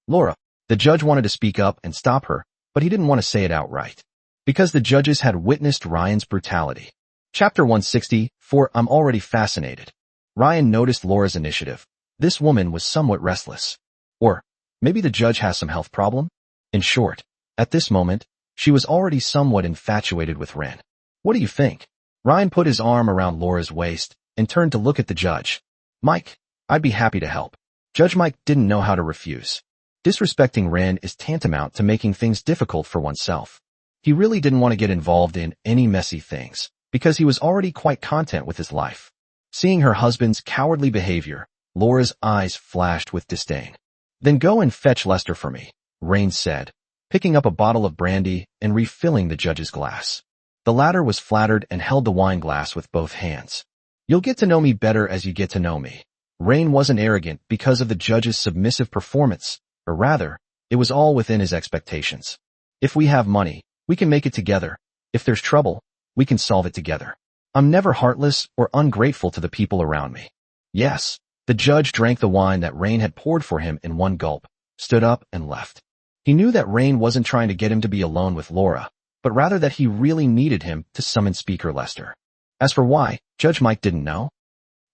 Laura, the judge wanted to speak up and stop her, but he didn't want to say it outright. Because the judges had witnessed Ryan's brutality. Chapter 164, I'm already fascinated. Ryan noticed Laura's initiative. This woman was somewhat restless. Or, maybe the judge has some health problem? In short, at this moment, she was already somewhat infatuated with Ren. What do you think? Ryan put his arm around Laura's waist and turned to look at the judge. Mike, I'd be happy to help. Judge Mike didn't know how to refuse. Disrespecting Ren is tantamount to making things difficult for oneself. He really didn't want to get involved in any messy things, because he was already quite content with his life. Seeing her husband's cowardly behavior, Laura's eyes flashed with disdain. Then go and fetch Lester for me, Rain said, picking up a bottle of brandy and refilling the judge's glass. The latter was flattered and held the wine glass with both hands. You'll get to know me better as you get to know me. Rain wasn't arrogant because of the judge's submissive performance, or rather, it was all within his expectations. If we have money, we can make it together. If there's trouble, we can solve it together. I'm never heartless or ungrateful to the people around me. Yes, the judge drank the wine that Rain had poured for him in one gulp, stood up and left. He knew that Rain wasn't trying to get him to be alone with Laura, but rather that he really needed him to summon Speaker Lester. As for why, Judge Mike didn't know.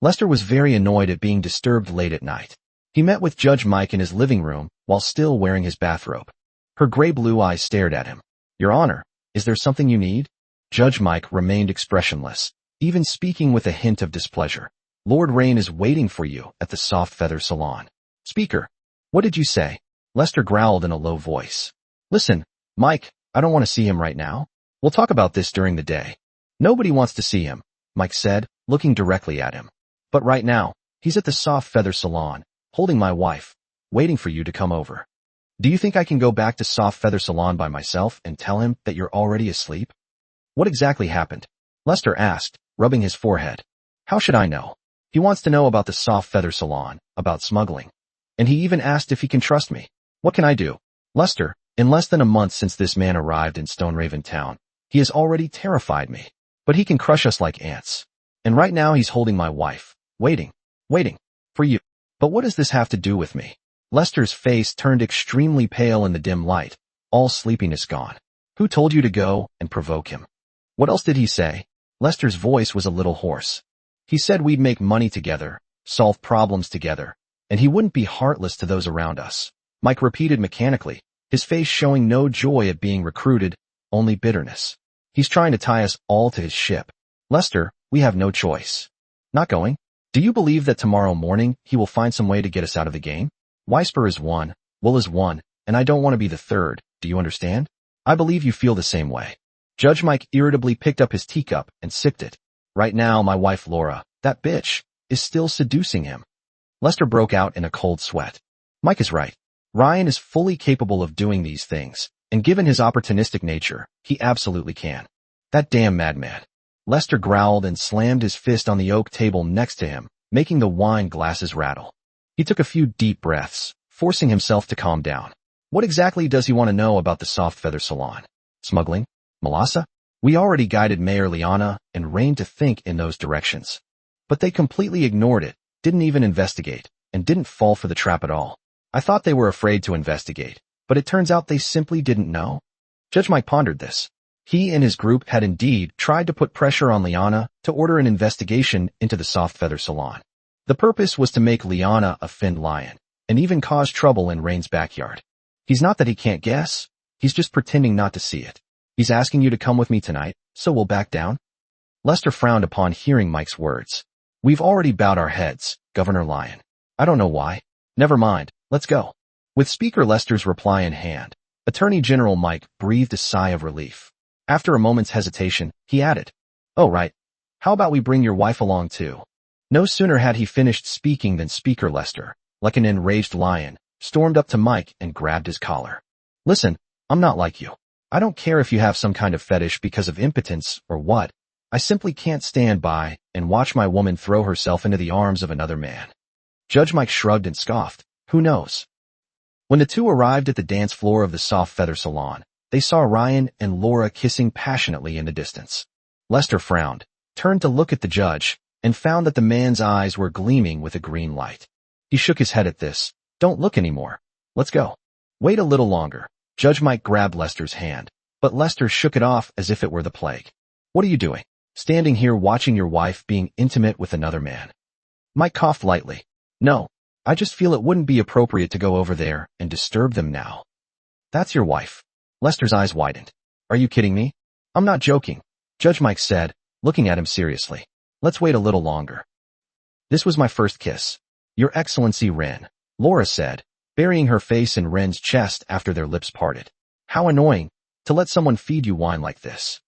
Lester was very annoyed at being disturbed late at night. He met with Judge Mike in his living room while still wearing his bathrobe. Her gray-blue eyes stared at him. Your Honor, is there something you need? Judge Mike remained expressionless, even speaking with a hint of displeasure. Lord Rain is waiting for you at the Soft Feather Salon. Speaker, what did you say? Lester growled in a low voice. Listen, Mike, I don't want to see him right now. We'll talk about this during the day. Nobody wants to see him, Mike said, looking directly at him. But right now, he's at the Soft Feather Salon, holding my wife, waiting for you to come over. Do you think I can go back to Soft Feather Salon by myself and tell him that you're already asleep? What exactly happened? Lester asked, rubbing his forehead. How should I know? He wants to know about the Soft Feather Salon, about smuggling. And he even asked if he can trust me. What can I do? Lester, in less than a month since this man arrived in Stoneraven Town, he has already terrified me. But he can crush us like ants. And right now he's holding my wife, waiting for you. But what does this have to do with me? Lester's face turned extremely pale in the dim light, all sleepiness gone. Who told you to go and provoke him? What else did he say? Lester's voice was a little hoarse. He said we'd make money together, solve problems together, and he wouldn't be heartless to those around us. Mike repeated mechanically, his face showing no joy at being recruited, only bitterness. He's trying to tie us all to his ship. Lester, we have no choice. Not going? Do you believe that tomorrow morning he will find some way to get us out of the game? Weisper is one, Will is one, and I don't want to be the third, do you understand? I believe you feel the same way. Judge Mike irritably picked up his teacup and sipped it. Right now, my wife Laura, that bitch, is still seducing him. Lester broke out in a cold sweat. Mike is right. Ryan is fully capable of doing these things, and given his opportunistic nature, he absolutely can. That damn madman. Lester growled and slammed his fist on the oak table next to him, making the wine glasses rattle. He took a few deep breaths, forcing himself to calm down. What exactly does he want to know about the Soft Feather Salon? Smuggling? Melassa? We already guided Mayor Liana and Rain to think in those directions. But they completely ignored it, didn't even investigate, and didn't fall for the trap at all. I thought they were afraid to investigate, but it turns out they simply didn't know. Judge Mike pondered this. He and his group had indeed tried to put pressure on Liana to order an investigation into the Soft Feather Salon. The purpose was to make Liana a finned lion, and even cause trouble in Rain's backyard. He's not that he can't guess, he's just pretending not to see it. He's asking you to come with me tonight, so we'll back down? Lester frowned upon hearing Mike's words. We've already bowed our heads, Governor Lyon. I don't know why. Never mind, let's go. With Speaker Lester's reply in hand, Attorney General Mike breathed a sigh of relief. After a moment's hesitation, he added, Oh right, how about we bring your wife along too? No sooner had he finished speaking than Speaker Lester, like an enraged lion, stormed up to Mike and grabbed his collar. Listen, I'm not like you. I don't care if you have some kind of fetish because of impotence or what. I simply can't stand by and watch my woman throw herself into the arms of another man. Judge Mike shrugged and scoffed. Who knows? When the two arrived at the dance floor of the Soft Feather Salon, they saw Ryan and Laura kissing passionately in the distance. Lester frowned, turned to look at the judge, and found that the man's eyes were gleaming with a green light. He shook his head at this. Don't look anymore. Let's go. Wait a little longer. Judge Mike grabbed Lester's hand, but Lester shook it off as if it were the plague. What are you doing? Standing here watching your wife being intimate with another man. Mike coughed lightly. No, I just feel it wouldn't be appropriate to go over there and disturb them now. That's your wife. Lester's eyes widened. Are you kidding me? I'm not joking, Judge Mike said, looking at him seriously. Let's wait a little longer. This was my first kiss. Your Excellency Ren, Laura said, burying her face in Ren's chest after their lips parted. How annoying, to let someone feed you wine like this.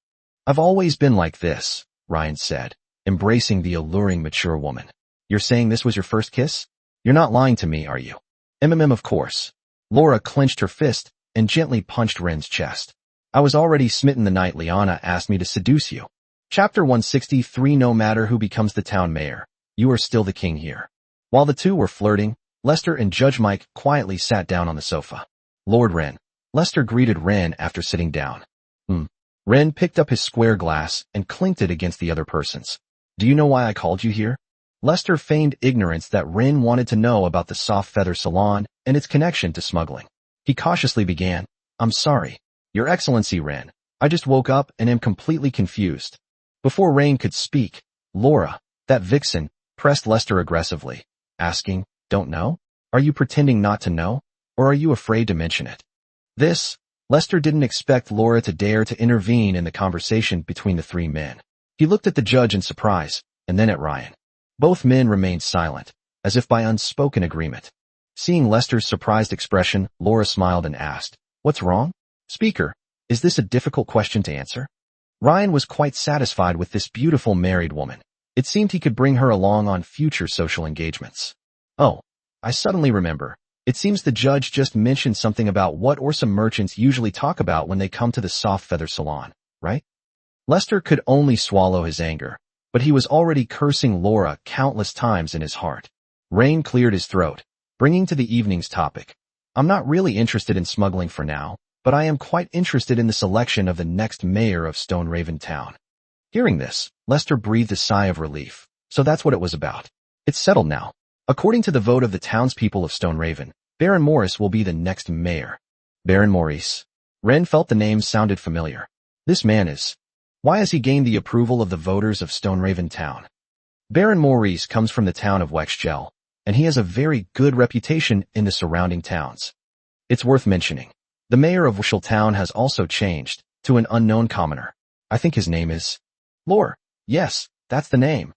I've always been like this, Ryan said, embracing the alluring mature woman. You're saying this was your first kiss? You're not lying to me, are you? Of course. Laura clenched her fist and gently punched Ren's chest. I was already smitten the night Liana asked me to seduce you. Chapter 163. No matter who becomes the town mayor, you are still the king here. While the two were flirting, Lester and Judge Mike quietly sat down on the sofa. Lord Ren. Lester greeted Ren after sitting down. Ren picked up his square glass and clinked it against the other person's. Do you know why I called you here? Lester feigned ignorance that Ren wanted to know about the Soft Feather Salon and its connection to smuggling. He cautiously began, I'm sorry, Your Excellency Ren. I just woke up and am completely confused. Before Ren could speak, Laura, that vixen, pressed Lester aggressively, asking, Don't know? Are you pretending not to know? Or are you afraid to mention it? Lester didn't expect Laura to dare to intervene in the conversation between the three men. He looked at the judge in surprise, and then at Ryan. Both men remained silent, as if by unspoken agreement. Seeing Lester's surprised expression, Laura smiled and asked, What's wrong? Speaker, is this a difficult question to answer? Ryan was quite satisfied with this beautiful married woman. It seemed he could bring her along on future social engagements. Oh, I suddenly remember. It seems the judge just mentioned something about what Orsa merchants usually talk about when they come to the Soft Feather Salon, right? Lester could only swallow his anger, but he was already cursing Laura countless times in his heart. Rain cleared his throat, bringing to the evening's topic. I'm not really interested in smuggling for now, but I am quite interested in the selection of the next mayor of Stoneraven Town. Hearing this, Lester breathed a sigh of relief. So that's what it was about. It's settled now. According to the vote of the townspeople of Stoneraven, Baron Morris will be the next mayor. Baron Maurice. Ren felt the name sounded familiar. This man is. Why has he gained the approval of the voters of Stoneraven Town? Baron Maurice comes from the town of Wexgel, and he has a very good reputation in the surrounding towns. It's worth mentioning. The mayor of Wexgel town has also changed to an unknown commoner. I think his name is Lore. Yes, that's the name.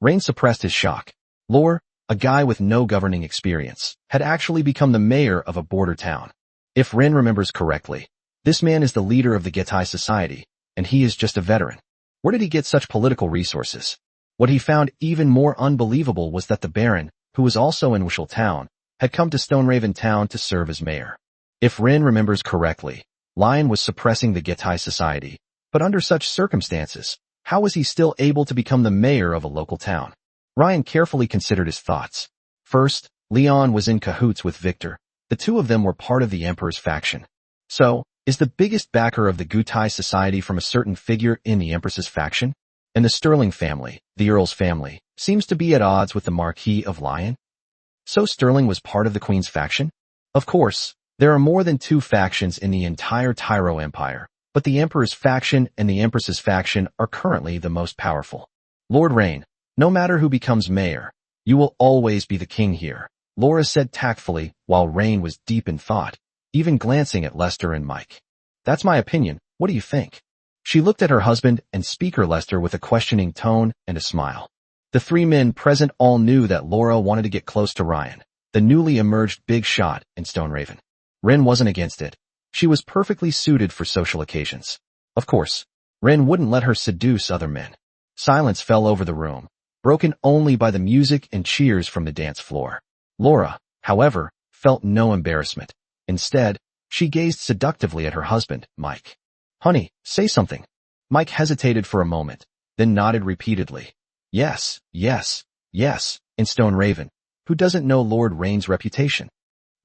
Rain suppressed his shock. Lore, a guy with no governing experience, had actually become the mayor of a border town. If Ren remembers correctly, this man is the leader of the Getai Society, and he is just a veteran. Where did he get such political resources? What he found even more unbelievable was that the Baron, who was also in Wexgel town, had come to Stoneraven town to serve as mayor. If Ren remembers correctly, Lion was suppressing the Getai Society, but under such circumstances, how was he still able to become the mayor of a local town? Ryan carefully considered his thoughts. First, Leon was in cahoots with Victor. The two of them were part of the Emperor's faction. So, is the biggest backer of the Getai Society from a certain figure in the Empress's faction? And the Sterling family, the Earl's family, seems to be at odds with the Marquis of Lion? So Sterling was part of the Queen's faction? Of course, there are more than two factions in the entire Tyro Empire, but the Emperor's faction and the Empress's faction are currently the most powerful. Lord Rain, no matter who becomes mayor, you will always be the king here, Laura said tactfully while Rain was deep in thought, even glancing at Lester and Mike. That's my opinion, what do you think? She looked at her husband and Speaker Lester with a questioning tone and a smile. The three men present all knew that Laura wanted to get close to Ryan, the newly emerged big shot in Stoneraven. Ren wasn't against it. She was perfectly suited for social occasions. Of course, Ren wouldn't let her seduce other men. Silence fell over the room, broken only by the music and cheers from the dance floor. Laura, however, felt no embarrassment. Instead, she gazed seductively at her husband, Mike. Honey, say something. Mike hesitated for a moment, then nodded repeatedly. Yes, yes, yes, in Stoneraven. Who doesn't know Lord Rain's reputation?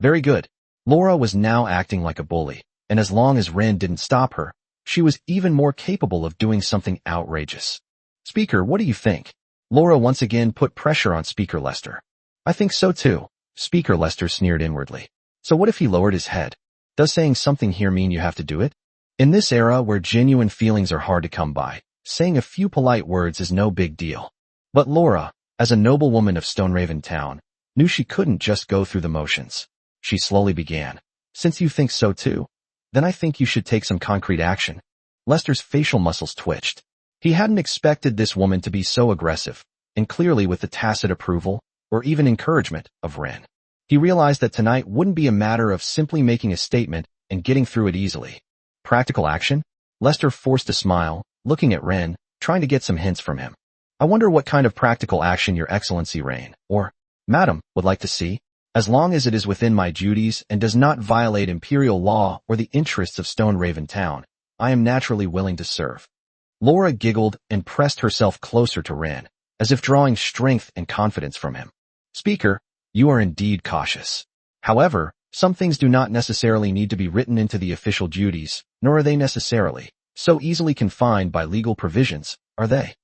Very good. Laura was now acting like a bully, and as long as Ren didn't stop her, she was even more capable of doing something outrageous. Speaker, what do you think? Laura once again put pressure on Speaker Lester. I think so too. Speaker Lester sneered inwardly. So what if he lowered his head? Does saying something here mean you have to do it? In this era where genuine feelings are hard to come by, saying a few polite words is no big deal. But Laura, as a noblewoman of Stoneraven town, knew she couldn't just go through the motions. She slowly began. Since you think so too, then I think you should take some concrete action. Lester's facial muscles twitched. He hadn't expected this woman to be so aggressive, and clearly with the tacit approval, or even encouragement, of Ren. He realized that tonight wouldn't be a matter of simply making a statement and getting through it easily. Practical action? Lester forced a smile, looking at Ren, trying to get some hints from him. I wonder what kind of practical action Your Excellency Rain, or Madam, would like to see? As long as it is within my duties and does not violate imperial law or the interests of Stoneraven town, I am naturally willing to serve. Laura giggled and pressed herself closer to Ren, as if drawing strength and confidence from him. Speaker, you are indeed cautious. However, some things do not necessarily need to be written into the official duties, nor are they necessarily so easily confined by legal provisions, are they?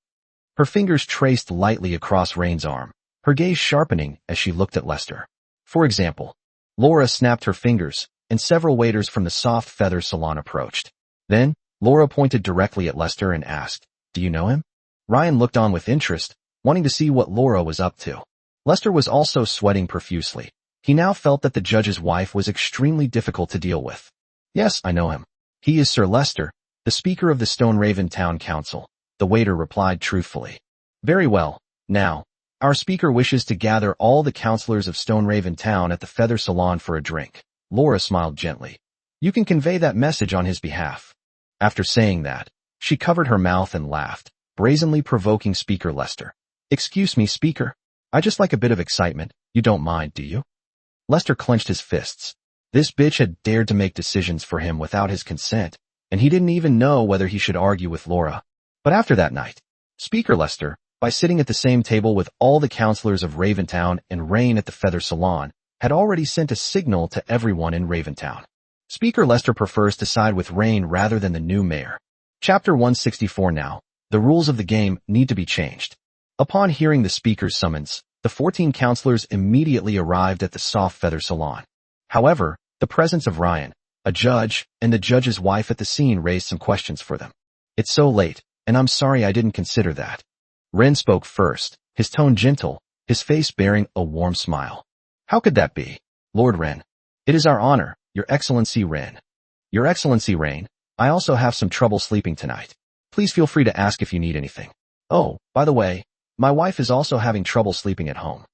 Her fingers traced lightly across Rain's arm, her gaze sharpening as she looked at Lester. For example, Laura snapped her fingers, and several waiters from the Soft Feather Salon approached. Then, Laura pointed directly at Lester and asked, Do you know him? Ryan looked on with interest, wanting to see what Laura was up to. Lester was also sweating profusely. He now felt that the judge's wife was extremely difficult to deal with. Yes, I know him. He is Sir Lester, the Speaker of the Stoneraven Town Council, the waiter replied truthfully. Very well, now, our speaker wishes to gather all the councillors of Stoneraven Town at the Feather Salon for a drink. Laura smiled gently. You can convey that message on his behalf. After saying that, she covered her mouth and laughed, brazenly provoking Speaker Lester. Excuse me, Speaker. I just like a bit of excitement. You don't mind, do you? Lester clenched his fists. This bitch had dared to make decisions for him without his consent, and he didn't even know whether he should argue with Laura. But after that night, Speaker Lester, by sitting at the same table with all the councillors of Raventown and Rain at the Feather Salon, had already sent a signal to everyone in Raventown. Speaker Lester prefers to side with Rain rather than the new mayor. Chapter 164 now. The rules of the game need to be changed. Upon hearing the speaker's summons, the 14 councillors immediately arrived at the Soft Feather Salon. However, the presence of Ryan, a judge, and the judge's wife at the scene raised some questions for them. It's so late, and I'm sorry I didn't consider that. Ren spoke first, his tone gentle, his face bearing a warm smile. How could that be? Lord Ren. It is our honor, Your Excellency Ren. Your Excellency Rain, I also have some trouble sleeping tonight. Please feel free to ask if you need anything. Oh, by the way, my wife is also having trouble sleeping at home.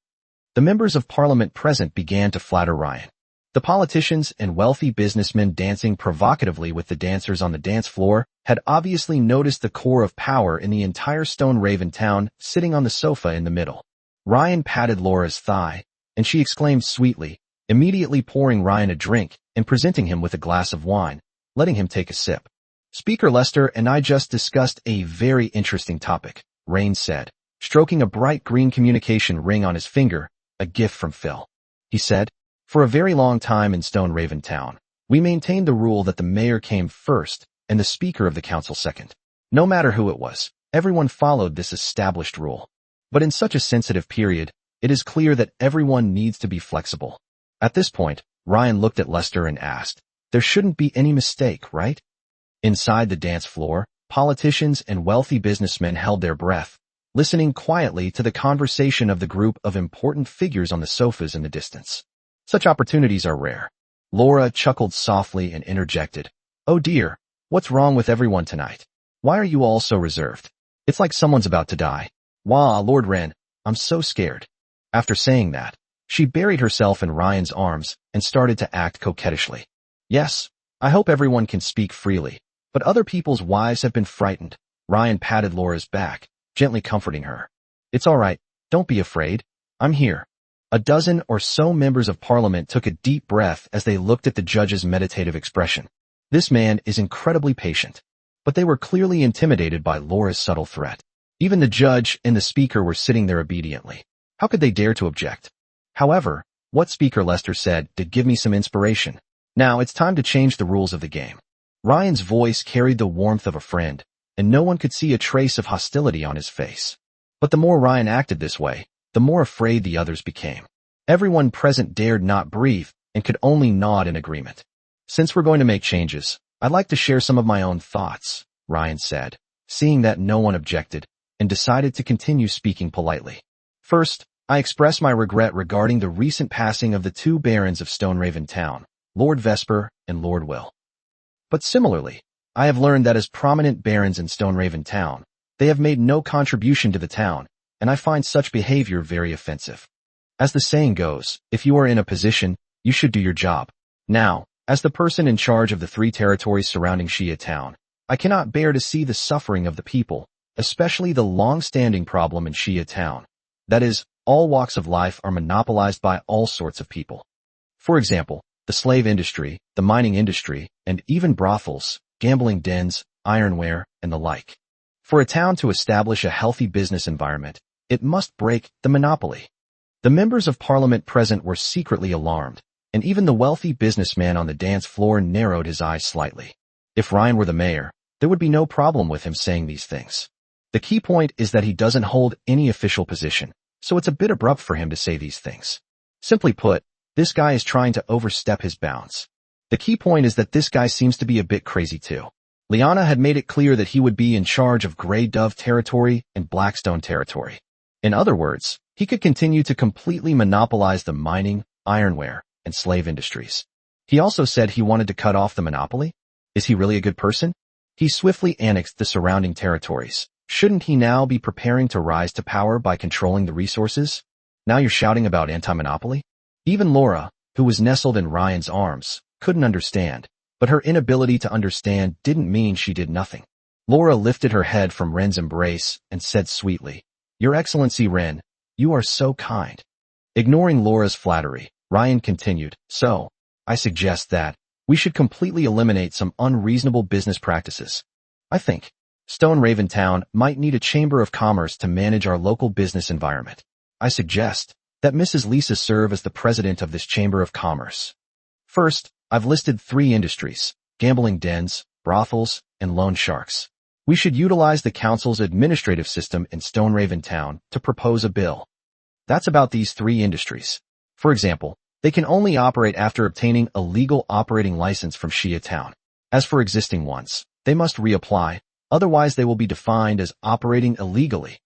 The members of parliament present began to flatter Ryan. The politicians and wealthy businessmen dancing provocatively with the dancers on the dance floor had obviously noticed the core of power in the entire Stone Raven town sitting on the sofa in the middle. Ryan patted Laura's thigh, and she exclaimed sweetly, immediately pouring Ryan a drink and presenting him with a glass of wine, letting him take a sip. Speaker Lester and I just discussed a very interesting topic, Rain said, stroking a bright green communication ring on his finger, a gift from Phil. He said, for a very long time in Stone Raven Town, we maintained the rule that the mayor came first and the speaker of the council second. No matter who it was, everyone followed this established rule. But in such a sensitive period, it is clear that everyone needs to be flexible. At this point, Ryan looked at Lester and asked, there shouldn't be any mistake, right? Inside the dance floor, politicians and wealthy businessmen held their breath, listening quietly to the conversation of the group of important figures on the sofas in the distance. Such opportunities are rare. Laura chuckled softly and interjected, oh dear, what's wrong with everyone tonight? Why are you all so reserved? It's like someone's about to die. Wah, Lord Ren, I'm so scared. After saying that, she buried herself in Ryan's arms and started to act coquettishly. Yes, I hope everyone can speak freely, but other people's wives have been frightened. Ryan patted Laura's back, gently comforting her. It's all right, don't be afraid. I'm here. A dozen or so members of parliament took a deep breath as they looked at the judge's meditative expression. This man is incredibly patient. But they were clearly intimidated by Laura's subtle threat. Even the judge and the speaker were sitting there obediently. How could they dare to object? However, what Speaker Lester said did give me some inspiration. Now it's time to change the rules of the game. Ryan's voice carried the warmth of a friend, and no one could see a trace of hostility on his face. But the more Ryan acted this way, the more afraid the others became. Everyone present dared not breathe and could only nod in agreement. Since we're going to make changes, I'd like to share some of my own thoughts, Ryan said, seeing that no one objected, and decided to continue speaking politely. First, I express my regret regarding the recent passing of the two barons of Stone Raven Town, Lord Vesper and Lord Will. But similarly, I have learned that as prominent barons in Stone Raven Town, they have made no contribution to the town, and I find such behavior very offensive. As the saying goes, if you are in a position, you should do your job. Now, as the person in charge of the 3 territories surrounding Shia Town, I cannot bear to see the suffering of the people, especially the long-standing problem in Shia Town. That is, all walks of life are monopolized by all sorts of people. For example, the slave industry, the mining industry, and even brothels, gambling dens, ironware, and the like. For a town to establish a healthy business environment, it must break the monopoly. The members of parliament present were secretly alarmed, and even the wealthy businessman on the dance floor narrowed his eyes slightly. If Ryan were the mayor, there would be no problem with him saying these things. The key point is that he doesn't hold any official position, so it's a bit abrupt for him to say these things. Simply put, this guy is trying to overstep his bounds. The key point is that this guy seems to be a bit crazy too. Liana had made it clear that he would be in charge of Grey Dove territory and Blackstone territory. In other words, he could continue to completely monopolize the mining, ironware, and slave industries. He also said he wanted to cut off the monopoly. Is he really a good person? He swiftly annexed the surrounding territories. Shouldn't he now be preparing to rise to power by controlling the resources? Now you're shouting about anti-monopoly? Even Laura, who was nestled in Ryan's arms, couldn't understand, but her inability to understand didn't mean she did nothing. Laura lifted her head from Ren's embrace and said sweetly, Your Excellency Ren, you are so kind. Ignoring Laura's flattery, Ryan continued, so, I suggest that we should completely eliminate some unreasonable business practices. I think Stone Raven Town might need a chamber of commerce to manage our local business environment. I suggest that Mrs. Lisa serve as the president of this chamber of commerce. First, I've listed 3 industries, gambling dens, brothels, and loan sharks. We should utilize the council's administrative system in Stone Raven Town to propose a bill. That's about these 3 industries. For example, they can only operate after obtaining a legal operating license from Shia Town. As for existing ones, they must reapply, otherwise they will be defined as operating illegally.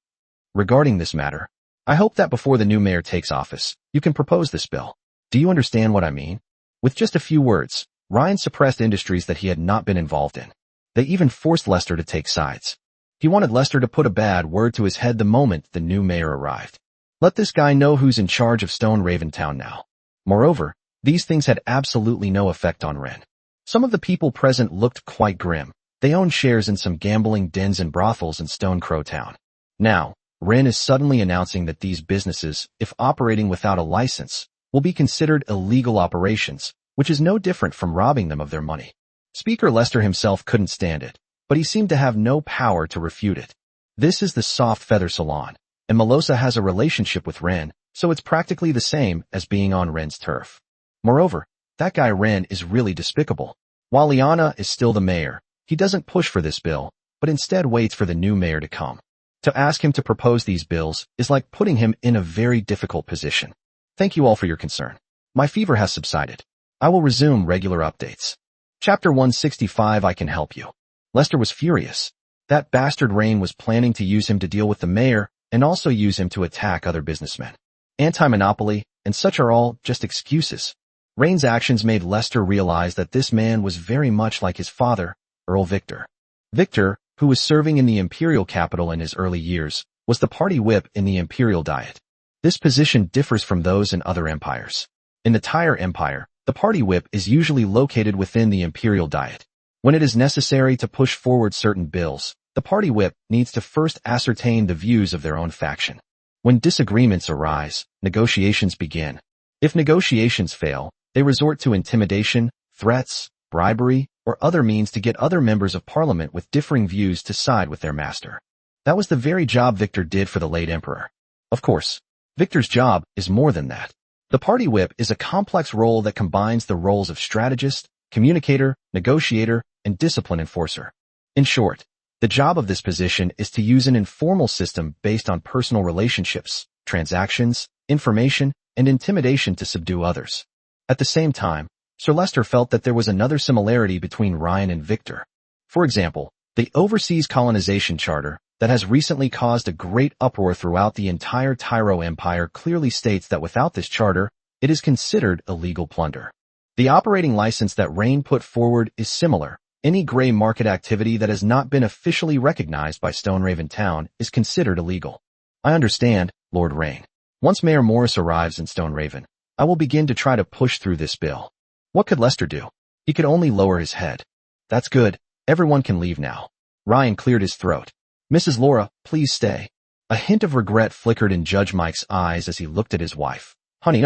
Regarding this matter, I hope that before the new mayor takes office, you can propose this bill. Do you understand what I mean? With just a few words, Ryan suppressed industries that he had not been involved in. They even forced Lester to take sides. He wanted Lester to put a bad word to his head the moment the new mayor arrived. Let this guy know who's in charge of Stone Raventown now. Moreover, these things had absolutely no effect on Wren. Some of the people present looked quite grim. They owned shares in some gambling dens and brothels in Stone Crow Town. Now, Wren is suddenly announcing that these businesses, if operating without a license, will be considered illegal operations, which is no different from robbing them of their money. Speaker Lester himself couldn't stand it, but he seemed to have no power to refute it. This is the Soft Feather Salon, and Melosa has a relationship with Wren, so it's practically the same as being on Wren's turf. Moreover, that guy Wren is really despicable. While Liana is still the mayor, he doesn't push for this bill, but instead waits for the new mayor to come. To ask him to propose these bills is like putting him in a very difficult position. Thank you all for your concern. My fever has subsided. I will resume regular updates. Chapter 165 I Can Help You. Lester was furious. That bastard Rain was planning to use him to deal with the mayor and also use him to attack other businessmen. Anti-monopoly, and such are all just excuses. Rain's actions made Lester realize that this man was very much like his father, Earl Victor. Victor, who was serving in the imperial capital in his early years, was the party whip in the imperial diet. This position differs from those in other empires. In the Tyre Empire, the party whip is usually located within the imperial diet. When it is necessary to push forward certain bills, the party whip needs to first ascertain the views of their own faction. When disagreements arise, negotiations begin. If negotiations fail, they resort to intimidation, threats, bribery, or other means to get other members of parliament with differing views to side with their master. That was the very job Victor did for the late emperor. Of course, Victor's job is more than that. The party whip is a complex role that combines the roles of strategist, communicator, negotiator, and discipline enforcer. In short, the job of this position is to use an informal system based on personal relationships, transactions, information, and intimidation to subdue others. At the same time, Sir Lester felt that there was another similarity between Ryan and Victor. For example, the Overseas Colonization Charter, that has recently caused a great uproar throughout the entire Tyro Empire, clearly states that without this charter, it is considered illegal plunder. The operating license that Rain put forward is similar. Any gray market activity that has not been officially recognized by Stone Raventown is considered illegal. I understand, Lord Rain. Once Mayor Morris arrives in Stone Raven, I will begin to try to push through this bill. What could Lester do? He could only lower his head. That's good. Everyone can leave now. Ryan cleared his throat. Mrs. Laura, please stay. A hint of regret flickered in Judge Mike's eyes as he looked at his wife. Honey,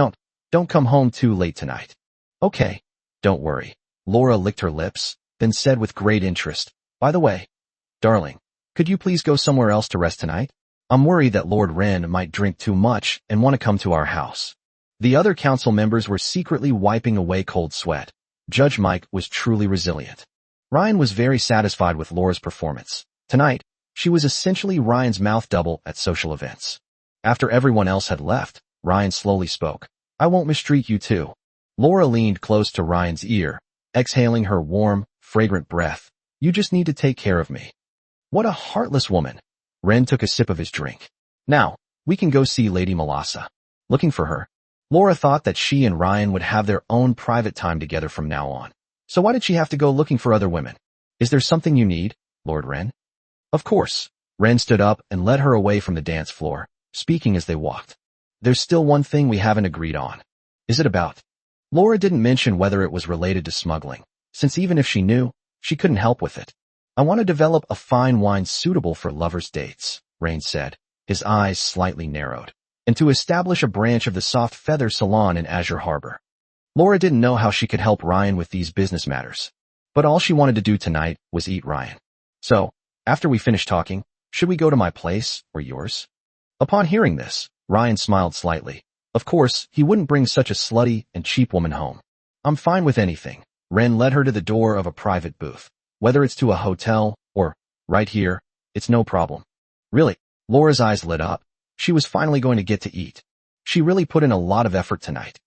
don't come home too late tonight. Okay, don't worry. Laura licked her lips, then said with great interest, by the way, darling, could you please go somewhere else to rest tonight? I'm worried that Lord Wren might drink too much and want to come to our house. The other council members were secretly wiping away cold sweat. Judge Mike was truly resilient. Ryan was very satisfied with Laura's performance. Tonight, she was essentially Ryan's mouth double at social events. After everyone else had left, Ryan slowly spoke. I won't mistreat you too. Laura leaned close to Ryan's ear, exhaling her warm, fragrant breath. You just need to take care of me. What a heartless woman. Wren took a sip of his drink. Now, we can go see Lady Melosa. Looking for her. Laura thought that she and Ryan would have their own private time together from now on. So why did she have to go looking for other women? Is there something you need, Lord Wren? Of course. Wren stood up and led her away from the dance floor, speaking as they walked. There's still one thing we haven't agreed on. Is it about? Laura didn't mention whether it was related to smuggling, since even if she knew, she couldn't help with it. I want to develop a fine wine suitable for lovers' dates, Rain said, his eyes slightly narrowed, and to establish a branch of the Soft Feather Salon in Azure Harbor. Laura didn't know how she could help Ryan with these business matters, but all she wanted to do tonight was eat Ryan. So, after we finish talking, should we go to my place or yours? Upon hearing this, Ryan smiled slightly. Of course, he wouldn't bring such a slutty and cheap woman home. I'm fine with anything. Wren led her to the door of a private booth. Whether it's to a hotel or, right here, it's no problem. Really? Laura's eyes lit up. She was finally going to get to eat. She really put in a lot of effort tonight.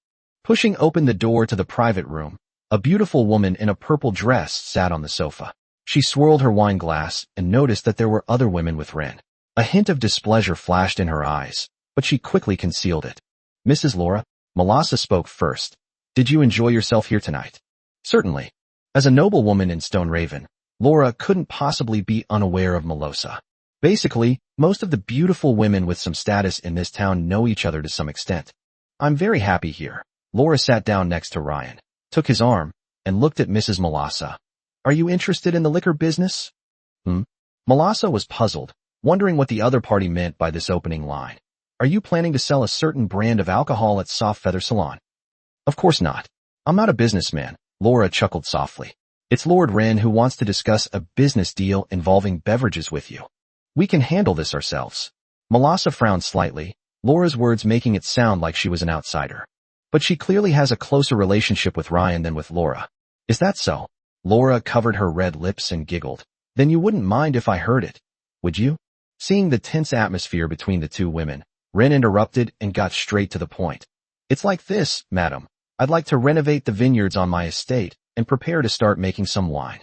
Pushing open the door to the private room, a beautiful woman in a purple dress sat on the sofa. She swirled her wine glass and noticed that there were other women with Wren. A hint of displeasure flashed in her eyes. but she quickly concealed it. Mrs. Laura, Melassa spoke first. Did you enjoy yourself here tonight? Certainly. As a noblewoman in Stone Raven, Laura couldn't possibly be unaware of Melissa. Basically, most of the beautiful women with some status in this town know each other to some extent. I'm very happy here. Laura sat down next to Ryan, took his arm, and looked at Mrs. Melassa. Are you interested in the liquor business? Melassa was puzzled, wondering what the other party meant by this opening line. Are you planning to sell a certain brand of alcohol at Soft Feather Salon? Of course not. I'm not a businessman, Laura chuckled softly. It's Lord Wren who wants to discuss a business deal involving beverages with you. We can handle this ourselves. Melassa frowned slightly, Laura's words making it sound like she was an outsider. But she clearly has a closer relationship with Ryan than with Laura. Is that so? Laura covered her red lips and giggled. Then you wouldn't mind if I heard it, would you? Seeing the tense atmosphere between the two women, Wren interrupted and got straight to the point. It's like this, madam. I'd like to renovate the vineyards on my estate and prepare to start making some wine.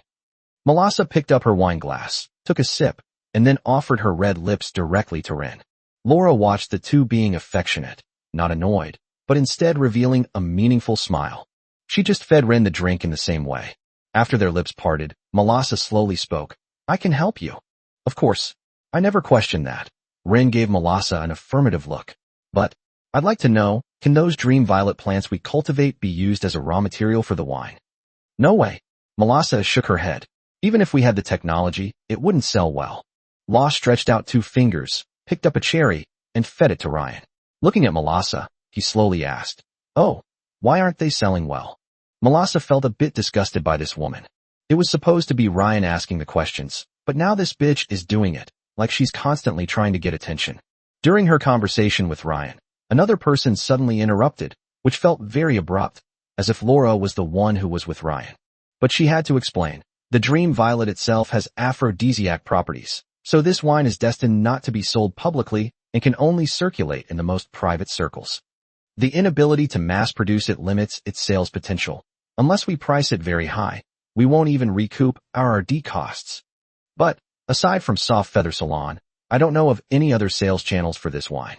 Melassa picked up her wine glass, took a sip, and then offered her red lips directly to Wren. Laura watched the two being affectionate, not annoyed, but instead revealing a meaningful smile. She just fed Wren the drink in the same way. After their lips parted, Melassa slowly spoke. I can help you. Of course. I never questioned that. Wren gave Melassa an affirmative look. But, I'd like to know, can those dream violet plants we cultivate be used as a raw material for the wine? No way. Melassa shook her head. Even if we had the technology, it wouldn't sell well. Law stretched out 2 fingers, picked up a cherry, and fed it to Ryan. Looking at Melassa, he slowly asked, Oh, why aren't they selling well? Melassa felt a bit disgusted by this woman. It was supposed to be Ryan asking the questions, but now this bitch is doing it, like she's constantly trying to get attention. During her conversation with Ryan, another person suddenly interrupted, which felt very abrupt, as if Laura was the one who was with Ryan. But she had to explain. The dream violet itself has aphrodisiac properties, so this wine is destined not to be sold publicly and can only circulate in the most private circles. The inability to mass produce it limits its sales potential. Unless we price it very high, we won't even recoup our R&D costs. But, aside from Soft Feather Salon, I don't know of any other sales channels for this wine.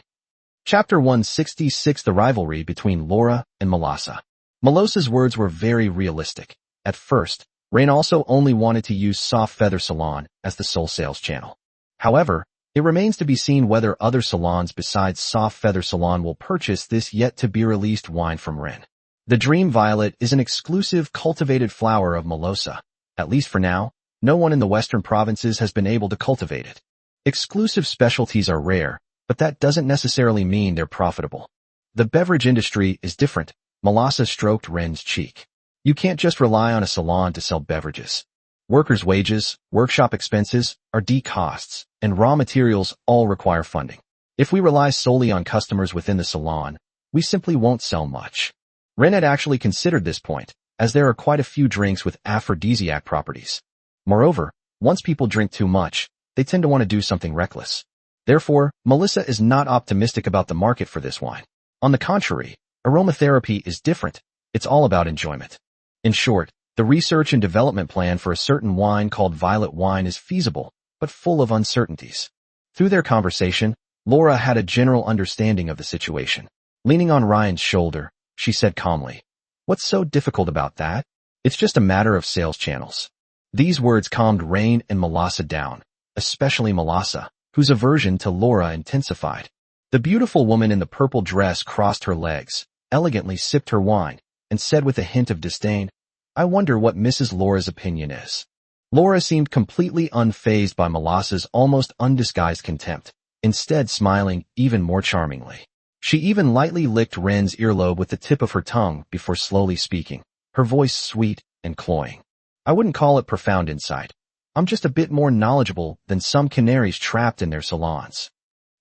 Chapter 166: The Rivalry Between Laura and Melassa. Melissa's words were very realistic. At first, Wren also only wanted to use Soft Feather Salon as the sole sales channel. However, it remains to be seen whether other salons besides Soft Feather Salon will purchase this yet-to-be-released wine from Wren. The Dream Violet is an exclusive cultivated flower of Melissa. At least for now, no one in the western provinces has been able to cultivate it. Exclusive specialties are rare, but that doesn't necessarily mean they're profitable. The beverage industry is different. Melassa stroked Wren's cheek. You can't just rely on a salon to sell beverages. Workers' wages, workshop expenses, R&D costs, and raw materials all require funding. If we rely solely on customers within the salon, we simply won't sell much. Wren had actually considered this point, as there are quite a few drinks with aphrodisiac properties. Moreover, once people drink too much, they tend to want to do something reckless. Therefore, Melissa is not optimistic about the market for this wine. On the contrary, aromatherapy is different. It's all about enjoyment. In short, the research and development plan for a certain wine called Violet Wine is feasible, but full of uncertainties. Through their conversation, Laura had a general understanding of the situation. Leaning on Ryan's shoulder, she said calmly, What's so difficult about that? It's just a matter of sales channels. These words calmed Wren and Melassa down, especially Melassa, whose aversion to Laura intensified. The beautiful woman in the purple dress crossed her legs, elegantly sipped her wine, and said with a hint of disdain, I wonder what Mrs. Laura's opinion is. Laura seemed completely unfazed by Melissa's almost undisguised contempt, instead smiling even more charmingly. She even lightly licked Wren's earlobe with the tip of her tongue before slowly speaking, her voice sweet and cloying. I wouldn't call it profound insight. I'm just a bit more knowledgeable than some canaries trapped in their salons.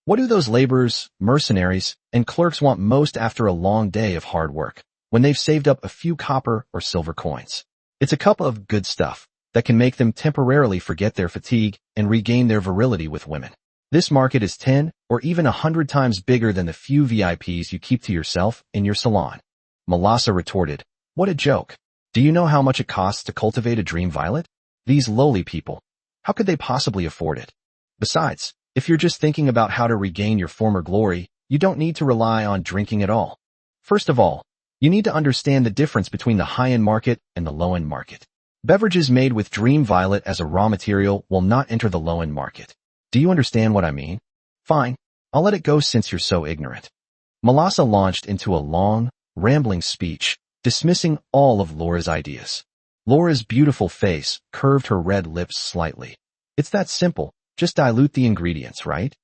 What do those laborers, mercenaries, and clerks want most after a long day of hard work, when they've saved up a few copper or silver coins? It's a cup of good stuff that can make them temporarily forget their fatigue and regain their virility with women. This market is 10 or even 100 times bigger than the few VIPs you keep to yourself in your salon. Melassa retorted, What a joke. Do you know how much it costs to cultivate a dream violet? These lowly people. How could they possibly afford it? Besides, if you're just thinking about how to regain your former glory, you don't need to rely on drinking at all. First of all, you need to understand the difference between the high-end market and the low-end market. Beverages made with Dream Violet as a raw material will not enter the low-end market. Do you understand what I mean? Fine, I'll let it go since you're so ignorant. Melissa launched into a long, rambling speech, dismissing all of Laura's ideas. Laura's beautiful face curved her red lips slightly. It's that simple, just dilute the ingredients, right?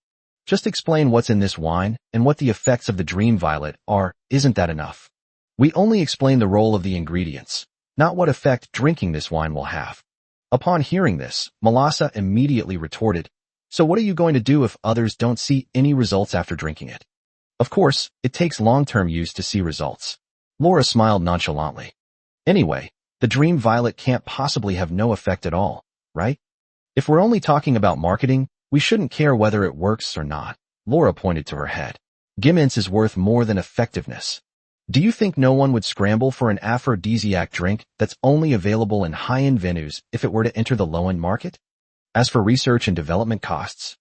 Just explain what's in this wine and what the effects of the Dream Violet are, isn't that enough? We only explain the role of the ingredients, not what effect drinking this wine will have. Upon hearing this, Melissa immediately retorted, so what are you going to do if others don't see any results after drinking it? Of course, it takes long-term use to see results. Laura smiled nonchalantly. Anyway, the Dream Violet can't possibly have no effect at all, right? If we're only talking about marketing, we shouldn't care whether it works or not. Laura pointed to her head. Gimmins is worth more than effectiveness. Do you think no one would scramble for an aphrodisiac drink that's only available in high-end venues if it were to enter the low-end market? As for research and development costs,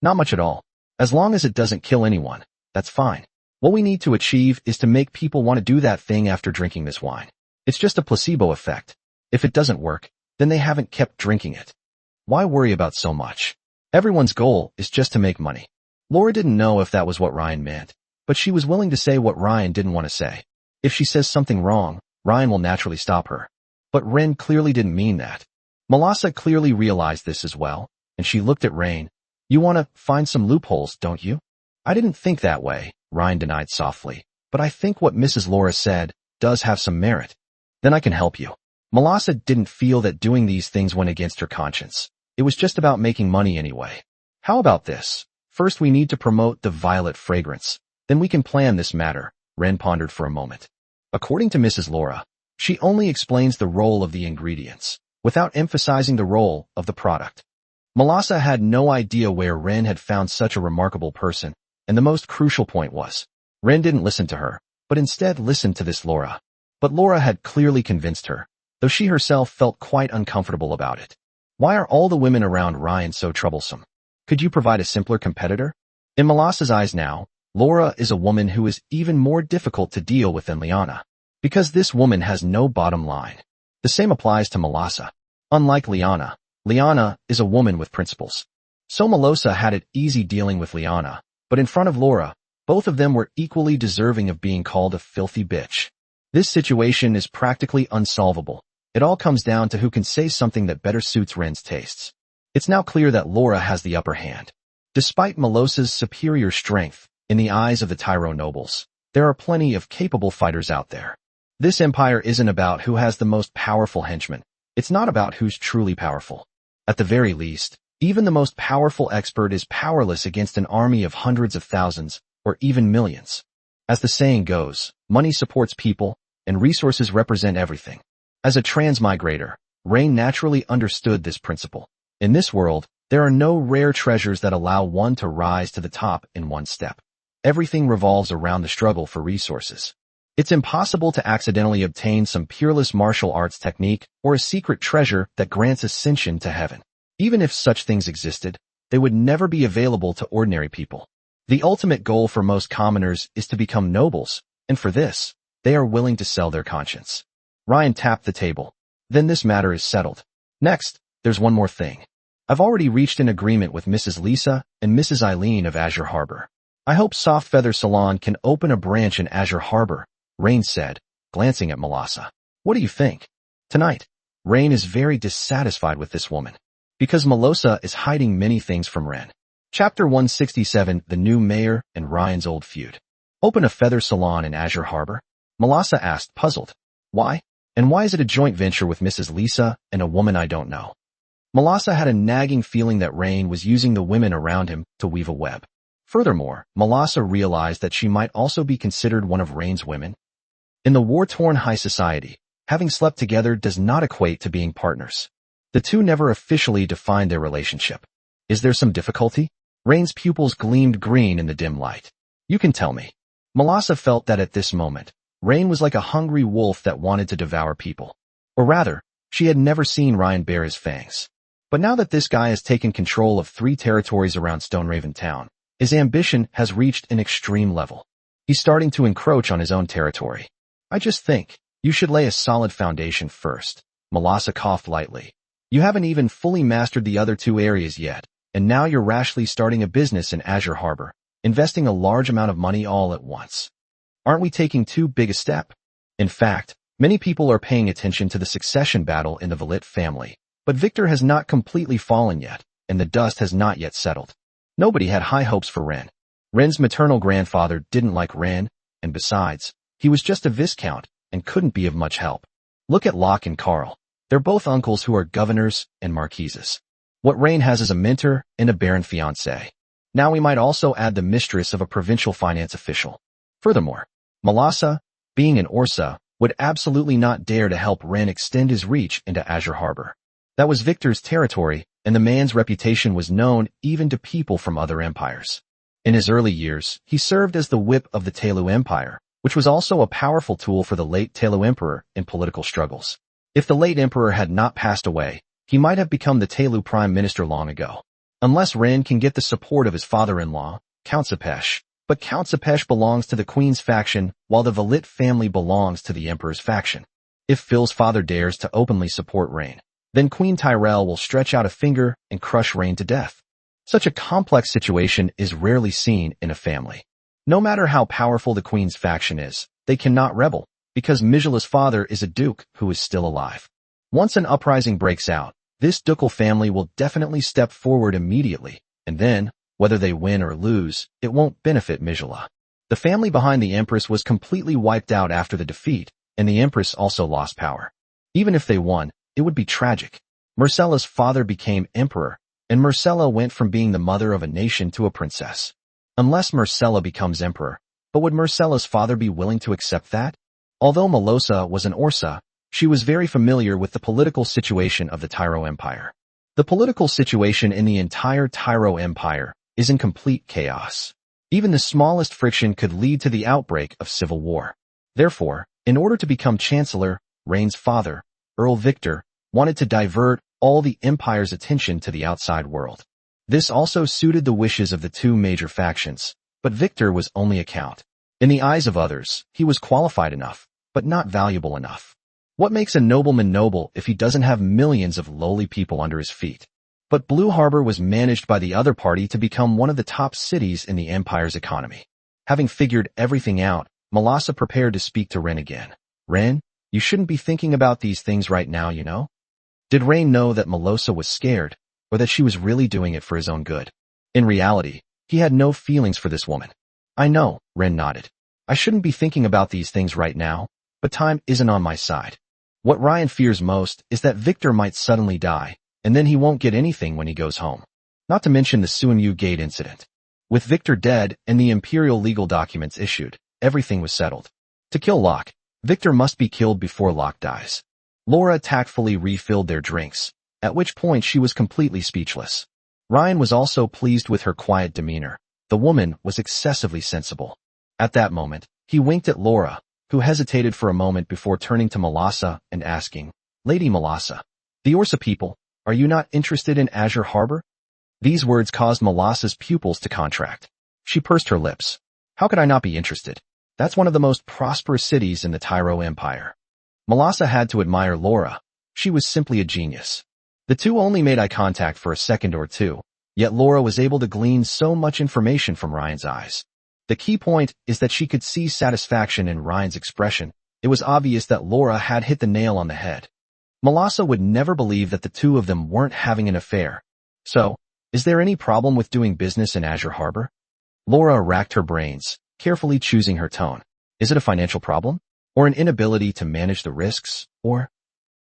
not much at all. As long as it doesn't kill anyone, that's fine. What we need to achieve is to make people want to do that thing after drinking this wine. It's just a placebo effect. If it doesn't work, then they haven't kept drinking it. Why worry about so much? Everyone's goal is just to make money. Laura didn't know if that was what Ryan meant, but she was willing to say what Ryan didn't want to say. If she says something wrong, Ryan will naturally stop her. But Ren clearly didn't mean that. Melissa clearly realized this as well, and she looked at Rain. You want to find some loopholes, don't you? I didn't think that way, Ryan denied softly, but I think what Mrs. Laura said does have some merit. Then I can help you. Melissa didn't feel that doing these things went against her conscience. It was just about making money anyway. How about this? First we need to promote the violet fragrance. Then we can plan this matter, Ren pondered for a moment. According to Mrs. Laura, she only explains the role of the ingredients, without emphasizing the role of the product. Melissa had no idea where Ren had found such a remarkable person, and the most crucial point was, Ren didn't listen to her, but instead listened to this Laura. But Laura had clearly convinced her, though she herself felt quite uncomfortable about it. Why are all the women around Ryan so troublesome? Could you provide a simpler competitor? In Melissa's eyes now, Laura is a woman who is even more difficult to deal with than Liana, because this woman has no bottom line. The same applies to Melissa. Unlike Liana, Liana is a woman with principles. So Melissa had it easy dealing with Liana, but in front of Laura, both of them were equally deserving of being called a filthy bitch. This situation is practically unsolvable. It all comes down to who can say something that better suits Ren's tastes. It's now clear that Laura has the upper hand. Despite Melissa's superior strength, in the eyes of the Tyro nobles, there are plenty of capable fighters out there. This empire isn't about who has the most powerful henchmen. It's not about who's truly powerful. At the very least, even the most powerful expert is powerless against an army of hundreds of thousands, or even millions. As the saying goes, money supports people, and resources represent everything. As a transmigrator, Rain naturally understood this principle. In this world, there are no rare treasures that allow one to rise to the top in one step. Everything revolves around the struggle for resources. It's impossible to accidentally obtain some peerless martial arts technique or a secret treasure that grants ascension to heaven. Even if such things existed, they would never be available to ordinary people. The ultimate goal for most commoners is to become nobles, and for this, they are willing to sell their conscience. Ryan tapped the table. Then this matter is settled. Next, there's one more thing. I've already reached an agreement with Mrs. Lisa and Mrs. Eileen of Azure Harbor. I hope Soft Feather Salon can open a branch in Azure Harbor, Rain said, glancing at Melissa. What do you think? Tonight, Rain is very dissatisfied with this woman, because Melissa is hiding many things from Ren. Chapter 167, The New Mayor and Ryan's Old Feud. Open a feather salon in Azure Harbor? Melissa asked, puzzled. Why? And why is it a joint venture with Mrs. Lisa and a woman I don't know? Melissa had a nagging feeling that Rain was using the women around him to weave a web. Furthermore, Melissa realized that she might also be considered one of Rain's women. In the war-torn high society, having slept together does not equate to being partners. The two never officially defined their relationship. Is there some difficulty? Rain's pupils gleamed green in the dim light. You can tell me. Melissa felt that at this moment, Rain was like a hungry wolf that wanted to devour people. Or rather, she had never seen Ryan bare his fangs. But now that this guy has taken control of 3 territories around Stoneraven Town, His ambition has reached an extreme level. He's starting to encroach on his own territory. I just think you should lay a solid foundation first. Malasa coughed lightly. You haven't even fully mastered the other two areas yet, and now you're rashly starting a business in Azure Harbor, investing a large amount of money all at once. Aren't we taking too big a step? In fact, many people are paying attention to the succession battle in the Valit family, but Victor has not completely fallen yet, and the dust has not yet settled. Nobody had high hopes for Ren. Ren's maternal grandfather didn't like Ren, and besides, he was just a viscount and couldn't be of much help. Look at Locke and Carl. They're both uncles who are governors and marquises. What Rain has is a mentor and a barren fiancé. Now we might also add the mistress of a provincial finance official. Furthermore, Malasa, being an Orsa, would absolutely not dare to help Ren extend his reach into Azure Harbor. That was Victor's territory, and the man's reputation was known even to people from other empires. In his early years, he served as the whip of the Telu Empire, which was also a powerful tool for the late Telu Emperor in political struggles. If the late emperor had not passed away, he might have become the Telu Prime Minister long ago. Unless Ren can get the support of his father-in-law, Count Sepesh. But Count Sepesh belongs to the Queen's faction, while the Valit family belongs to the Emperor's faction. If Phil's father dares to openly support Rain, then Queen Tyrell will stretch out a finger and crush Rain to death. Such a complex situation is rarely seen in a family. No matter how powerful the Queen's faction is, they cannot rebel, because Mijala's father is a duke who is still alive. Once an uprising breaks out, this ducal family will definitely step forward immediately, and then, whether they win or lose, it won't benefit Mijala. The family behind the Empress was completely wiped out after the defeat, and the Empress also lost power. Even if they won, it would be tragic. Myrcella's father became emperor, and Myrcella went from being the mother of a nation to a princess. Unless Myrcella becomes emperor, but would Myrcella's father be willing to accept that? Although Melosa was an Orsa, she was very familiar with the political situation of the Tyro Empire. The political situation in the entire Tyro Empire is in complete chaos. Even the smallest friction could lead to the outbreak of civil war. Therefore, in order to become chancellor, Rain's father, Earl Victor, wanted to divert all the empire's attention to the outside world. This also suited the wishes of the two major factions, but Victor was only a count. In the eyes of others, he was qualified enough, but not valuable enough. What makes a nobleman noble if he doesn't have millions of lowly people under his feet? But Blue Harbor was managed by the other party to become one of the top cities in the empire's economy. Having figured everything out, Malasa prepared to speak to Ren again. Ren, you shouldn't be thinking about these things right now, you know? Did Rain know that Melosa was scared, or that she was really doing it for his own good? In reality, he had no feelings for this woman. I know, Ren nodded. I shouldn't be thinking about these things right now, but time isn't on my side. What Ryan fears most is that Victor might suddenly die, and then he won't get anything when he goes home. Not to mention the Suanyu Gate incident. With Victor dead and the imperial legal documents issued, everything was settled. To kill Locke, Victor must be killed before Locke dies. Laura tactfully refilled their drinks, at which point she was completely speechless. Ryan was also pleased with her quiet demeanor. The woman was excessively sensible. At that moment, he winked at Laura, who hesitated for a moment before turning to Malasa and asking, Lady Malasa, the Orsa people, are you not interested in Azure Harbor? These words caused Malasa's pupils to contract. She pursed her lips. How could I not be interested? That's one of the most prosperous cities in the Tyro Empire. Malasa had to admire Laura. She was simply a genius. The two only made eye contact for a second or two, yet Laura was able to glean so much information from Ryan's eyes. The key point is that she could see satisfaction in Ryan's expression. It was obvious that Laura had hit the nail on the head. Malasa would never believe that the two of them weren't having an affair. So, is there any problem with doing business in Azure Harbor? Laura racked her brains, carefully choosing her tone. Is it a financial problem? Or an inability to manage the risks? Or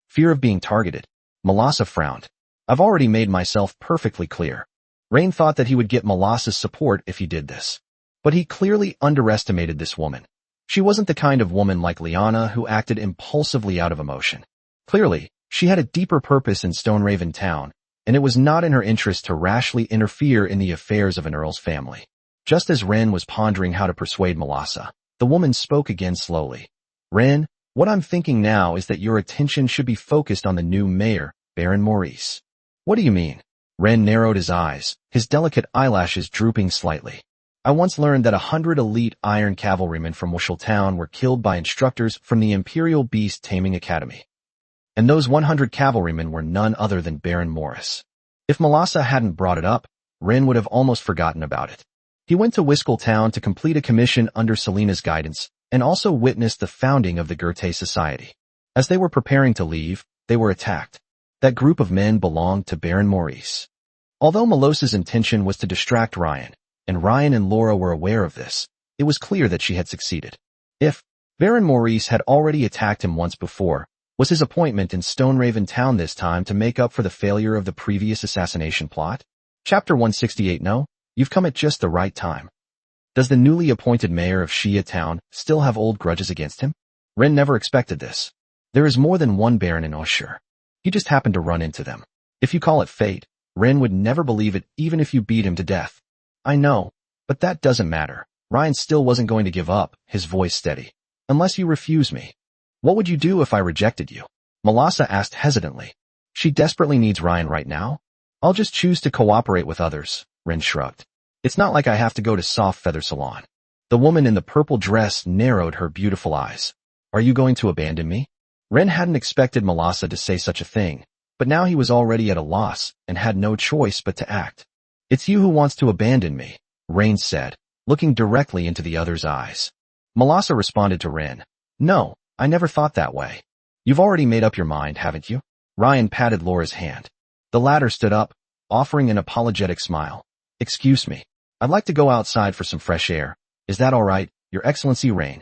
fear of being targeted? Malasa frowned. I've already made myself perfectly clear. Rain thought that he would get Malasa's support if he did this. But he clearly underestimated this woman. She wasn't the kind of woman like Liana who acted impulsively out of emotion. Clearly, she had a deeper purpose in Stoneraven Town, and it was not in her interest to rashly interfere in the affairs of an earl's family. Just as Ren was pondering how to persuade Malasa, the woman spoke again slowly. Ren, what I'm thinking now is that your attention should be focused on the new mayor, Baron Maurice. What do you mean? Ren narrowed his eyes, his delicate eyelashes drooping slightly. I once learned that 100 elite iron cavalrymen from Wushel Town were killed by instructors from the Imperial Beast Taming Academy. And those 100 cavalrymen were none other than Baron Morris. If Malasa hadn't brought it up, Ren would have almost forgotten about it. He went to Wushel Town to complete a commission under Selena's guidance, and also witnessed the founding of the Goethe Society. As they were preparing to leave, they were attacked. That group of men belonged to Baron Maurice. Although Malosa's intention was to distract Ryan, and Ryan and Laura were aware of this, it was clear that she had succeeded. If Baron Maurice had already attacked him once before, was his appointment in Stoneraven Town this time to make up for the failure of the previous assassination plot? Chapter 168. No, you've come at just the right time. Does the newly appointed mayor of Shia Town still have old grudges against him? Ren never expected this. There is more than one Baron in Oshur. He just happened to run into them. If you call it fate, Ren would never believe it even if you beat him to death. I know, but that doesn't matter. Ryan still wasn't going to give up, his voice steady. Unless you refuse me. What would you do if I rejected you? Malasa asked hesitantly. She desperately needs Ryan right now. I'll just choose to cooperate with others, Ren shrugged. It's not like I have to go to Soft Feather Salon. The woman in the purple dress narrowed her beautiful eyes. Are you going to abandon me? Ren hadn't expected Malasa to say such a thing, but now he was already at a loss and had no choice but to act. It's you who wants to abandon me, Rain said, looking directly into the other's eyes. Malasa responded to Ren. No, I never thought that way. You've already made up your mind, haven't you? Ryan patted Laura's hand. The latter stood up, offering an apologetic smile. Excuse me. I'd like to go outside for some fresh air. Is that all right, Your Excellency Rain?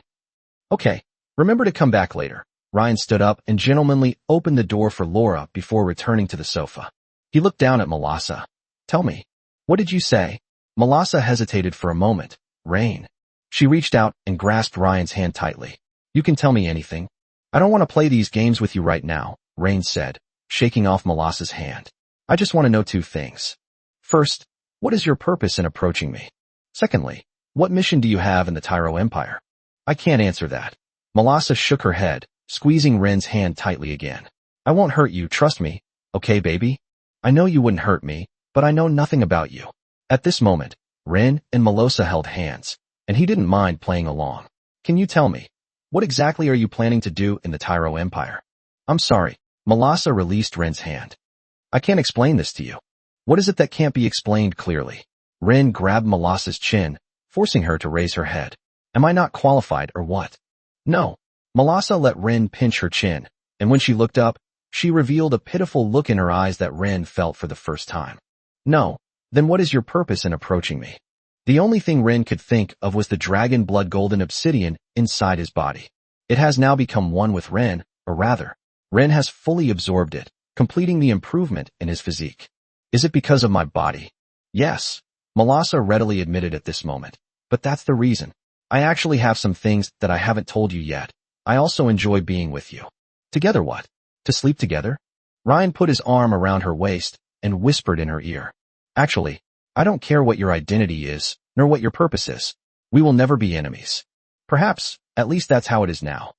Okay. Remember to come back later. Ryan stood up and gentlemanly opened the door for Laura before returning to the sofa. He looked down at Malasa. Tell me. What did you say? Malasa hesitated for a moment. Rain. She reached out and grasped Ryan's hand tightly. You can tell me anything. I don't want to play these games with you right now, Rain said, shaking off Malasa's hand. I just want to know two things. First, what is your purpose in approaching me? Secondly, what mission do you have in the Tyro Empire? I can't answer that. Malasa shook her head, squeezing Ren's hand tightly again. I won't hurt you, trust me. Okay, baby? I know you wouldn't hurt me, but I know nothing about you. At this moment, Ren and Malasa held hands, and he didn't mind playing along. Can you tell me, what exactly are you planning to do in the Tyro Empire? I'm sorry. Malasa released Ren's hand. I can't explain this to you. What is it that can't be explained clearly? Ren grabbed Malasa's chin, forcing her to raise her head. Am I not qualified or what? No. Malasa let Ren pinch her chin, and when she looked up, she revealed a pitiful look in her eyes that Ren felt for the first time. No. Then what is your purpose in approaching me? The only thing Ren could think of was the dragon blood golden obsidian inside his body. It has now become one with Ren, or rather, Ren has fully absorbed it, completing the improvement in his physique. Is it because of my body? Yes. Malasa readily admitted at this moment. But that's the reason. I actually have some things that I haven't told you yet. I also enjoy being with you. Together what? To sleep together? Ryan put his arm around her waist and whispered in her ear. Actually, I don't care what your identity is, nor what your purpose is. We will never be enemies. Perhaps, at least that's how it is now.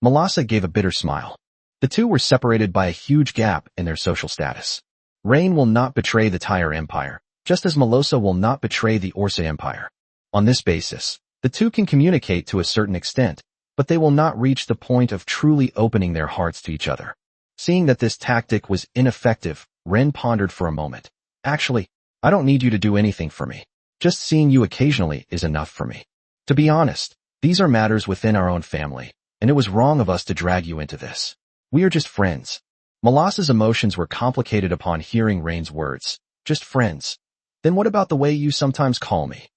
Malasa gave a bitter smile. The two were separated by a huge gap in their social status. Rain will not betray the Tyre Empire, just as Malasa will not betray the Orsa Empire. On this basis, the two can communicate to a certain extent, but they will not reach the point of truly opening their hearts to each other. Seeing that this tactic was ineffective, Ren pondered for a moment. Actually, I don't need you to do anything for me. Just seeing you occasionally is enough for me. To be honest, these are matters within our own family, and it was wrong of us to drag you into this. We are just friends. Malasa's emotions were complicated upon hearing Rain's words. Just friends. Then what about the way you sometimes call me?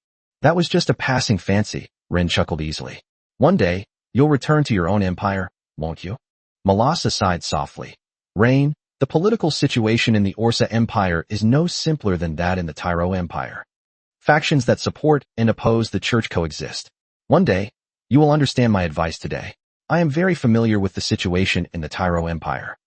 That was just a passing fancy, Ren chuckled easily. One day, you'll return to your own empire, won't you? Malasa sighed softly. Rain, the political situation in the Orsa Empire is no simpler than that in the Tyro Empire. Factions that support and oppose the church coexist. One day, you will understand my advice today. I am very familiar with the situation in the Tyro Empire.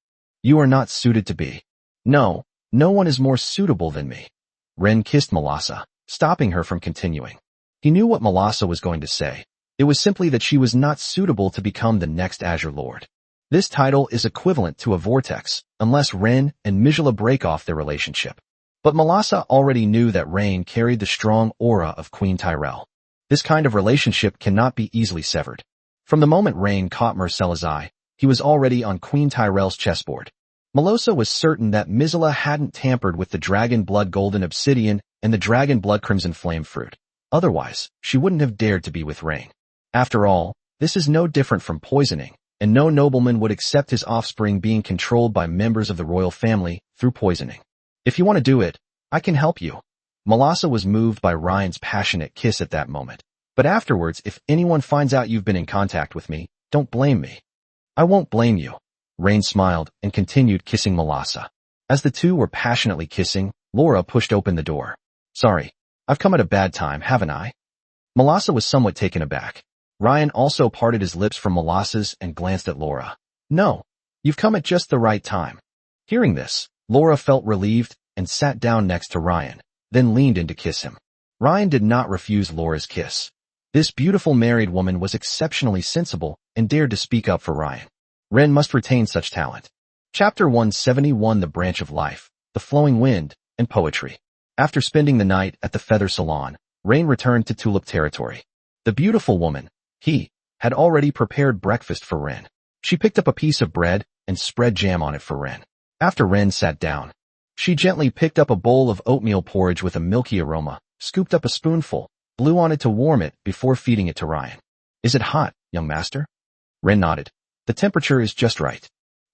You are not suited to be. No, no one is more suitable than me. Ren kissed Malasa, stopping her from continuing. He knew what Malasa was going to say. It was simply that she was not suitable to become the next Azure Lord. This title is equivalent to a vortex, unless Ren and Mijala break off their relationship. But Melissa already knew that Rain carried the strong aura of Queen Tyrell. This kind of relationship cannot be easily severed. From the moment Rain caught Marcella's eye, he was already on Queen Tyrell's chessboard. Melissa was certain that Mizela hadn't tampered with the Dragon Blood Golden Obsidian and the Dragon Blood Crimson Flame Fruit. Otherwise, she wouldn't have dared to be with Rain. After all, this is no different from poisoning, and no nobleman would accept his offspring being controlled by members of the royal family through poisoning. If you want to do it, I can help you. Melissa was moved by Ryan's passionate kiss at that moment. But afterwards, if anyone finds out you've been in contact with me, don't blame me. I won't blame you. Rain smiled and continued kissing Melissa. As the two were passionately kissing, Laura pushed open the door. Sorry, I've come at a bad time, haven't I? Melissa was somewhat taken aback. Ryan also parted his lips from Melissa's and glanced at Laura. No, you've come at just the right time. Hearing this, Laura felt relieved and sat down next to Ryan, then leaned in to kiss him. Ryan did not refuse Laura's kiss. This beautiful married woman was exceptionally sensible and dared to speak up for Ryan. Ren must retain such talent. Chapter 171 The Branch of Life, The Flowing Wind, and Poetry. After spending the night at the Feather Salon, Rain returned to Tulip territory. The beautiful woman, he, had already prepared breakfast for Ren. She picked up a piece of bread and spread jam on it for Ren. After Ren sat down, she gently picked up a bowl of oatmeal porridge with a milky aroma, scooped up a spoonful, blew on it to warm it before feeding it to Ryan. Is it hot, young master? Ren nodded. The temperature is just right.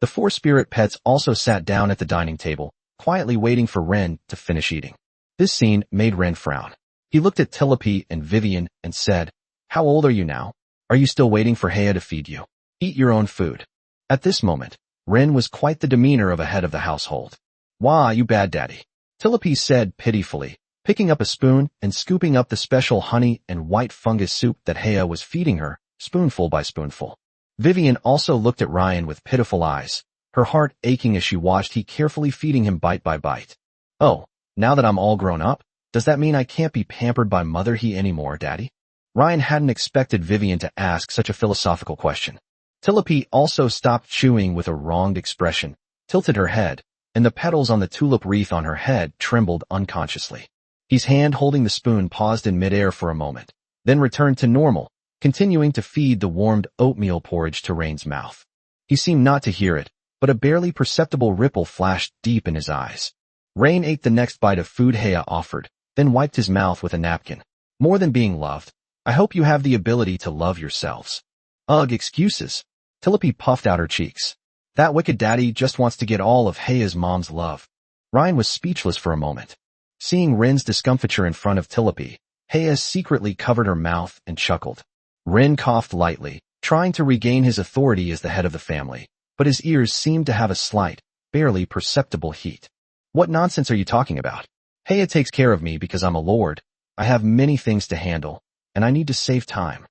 The four spirit pets also sat down at the dining table, quietly waiting for Ren to finish eating. This scene made Ren frown. He looked at Tilope and Vivian and said, How old are you now? Are you still waiting for Hea to feed you? Eat your own food. At this moment, Ren was quite the demeanor of a head of the household. Wah, you bad daddy. Tilope said pitifully, picking up a spoon and scooping up the special honey and white fungus soup that Hea was feeding her, spoonful by spoonful. Vivian also looked at Ryan with pitiful eyes, her heart aching as she watched he carefully feeding him bite by bite. Oh, now that I'm all grown up, does that mean I can't be pampered by Mother He anymore, Daddy? Ryan hadn't expected Vivian to ask such a philosophical question. Tilope also stopped chewing with a wronged expression, tilted her head, and the petals on the tulip wreath on her head trembled unconsciously. His hand holding the spoon paused in midair for a moment, then returned to normal, continuing to feed the warmed oatmeal porridge to Rain's mouth. He seemed not to hear it, but a barely perceptible ripple flashed deep in his eyes. Rain ate the next bite of food Hea offered, then wiped his mouth with a napkin. More than being loved, I hope you have the ability to love yourselves. Ugh, excuses. Tilope puffed out her cheeks. That wicked daddy just wants to get all of Hea's mom's love. Ryan was speechless for a moment. Seeing Ren's discomfiture in front of Tilope, Hea secretly covered her mouth and chuckled. Ren coughed lightly, trying to regain his authority as the head of the family, but his ears seemed to have a slight, barely perceptible heat. What nonsense are you talking about? Hea takes care of me because I'm a lord. I have many things to handle, and I need to save time.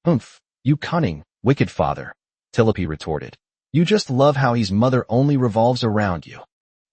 Oomph, you cunning, wicked father, Tilope retorted. You just love how his mother only revolves around you.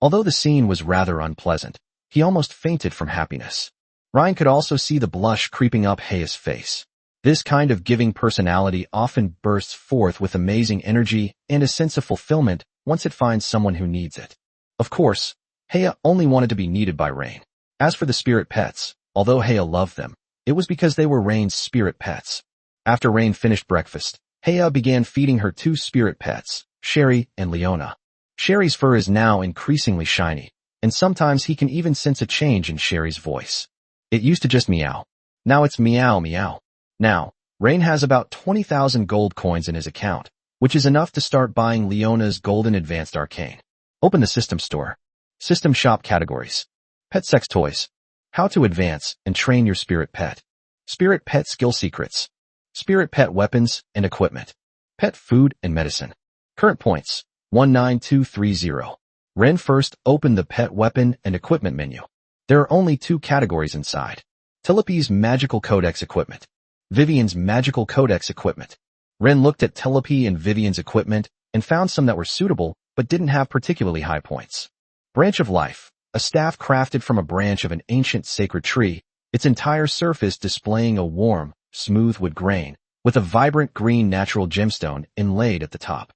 Although the scene was rather unpleasant, he almost fainted from happiness. Ryan could also see the blush creeping up Hea's face. This kind of giving personality often bursts forth with amazing energy and a sense of fulfillment once it finds someone who needs it. Of course, Hea only wanted to be needed by Rain. As for the spirit pets, although Hea loved them, it was because they were Rain's spirit pets. After Rain finished breakfast, Hea began feeding her two spirit pets, Sherry and Leona. Sherry's fur is now increasingly shiny, and sometimes he can even sense a change in Sherry's voice. It used to just meow. Now it's meow meow. Now, Rain has about 20,000 gold coins in his account, which is enough to start buying Leona's Golden Advanced Arcane. Open the System Store. System Shop Categories. Pet Sex Toys. How to advance and train your spirit pet. Spirit Pet Skill Secrets. Spirit Pet Weapons and Equipment. Pet Food and Medicine. Current points, 19230. Ren first opened the Pet Weapon and Equipment menu. There are only two categories inside. Tilope's Magical Codex Equipment. Vivian's Magical Codex Equipment. Ren looked at Tilope and Vivian's equipment and found some that were suitable but didn't have particularly high points. Branch of Life. A staff crafted from a branch of an ancient sacred tree, its entire surface displaying a warm, smooth wood grain, with a vibrant green natural gemstone inlaid at the top.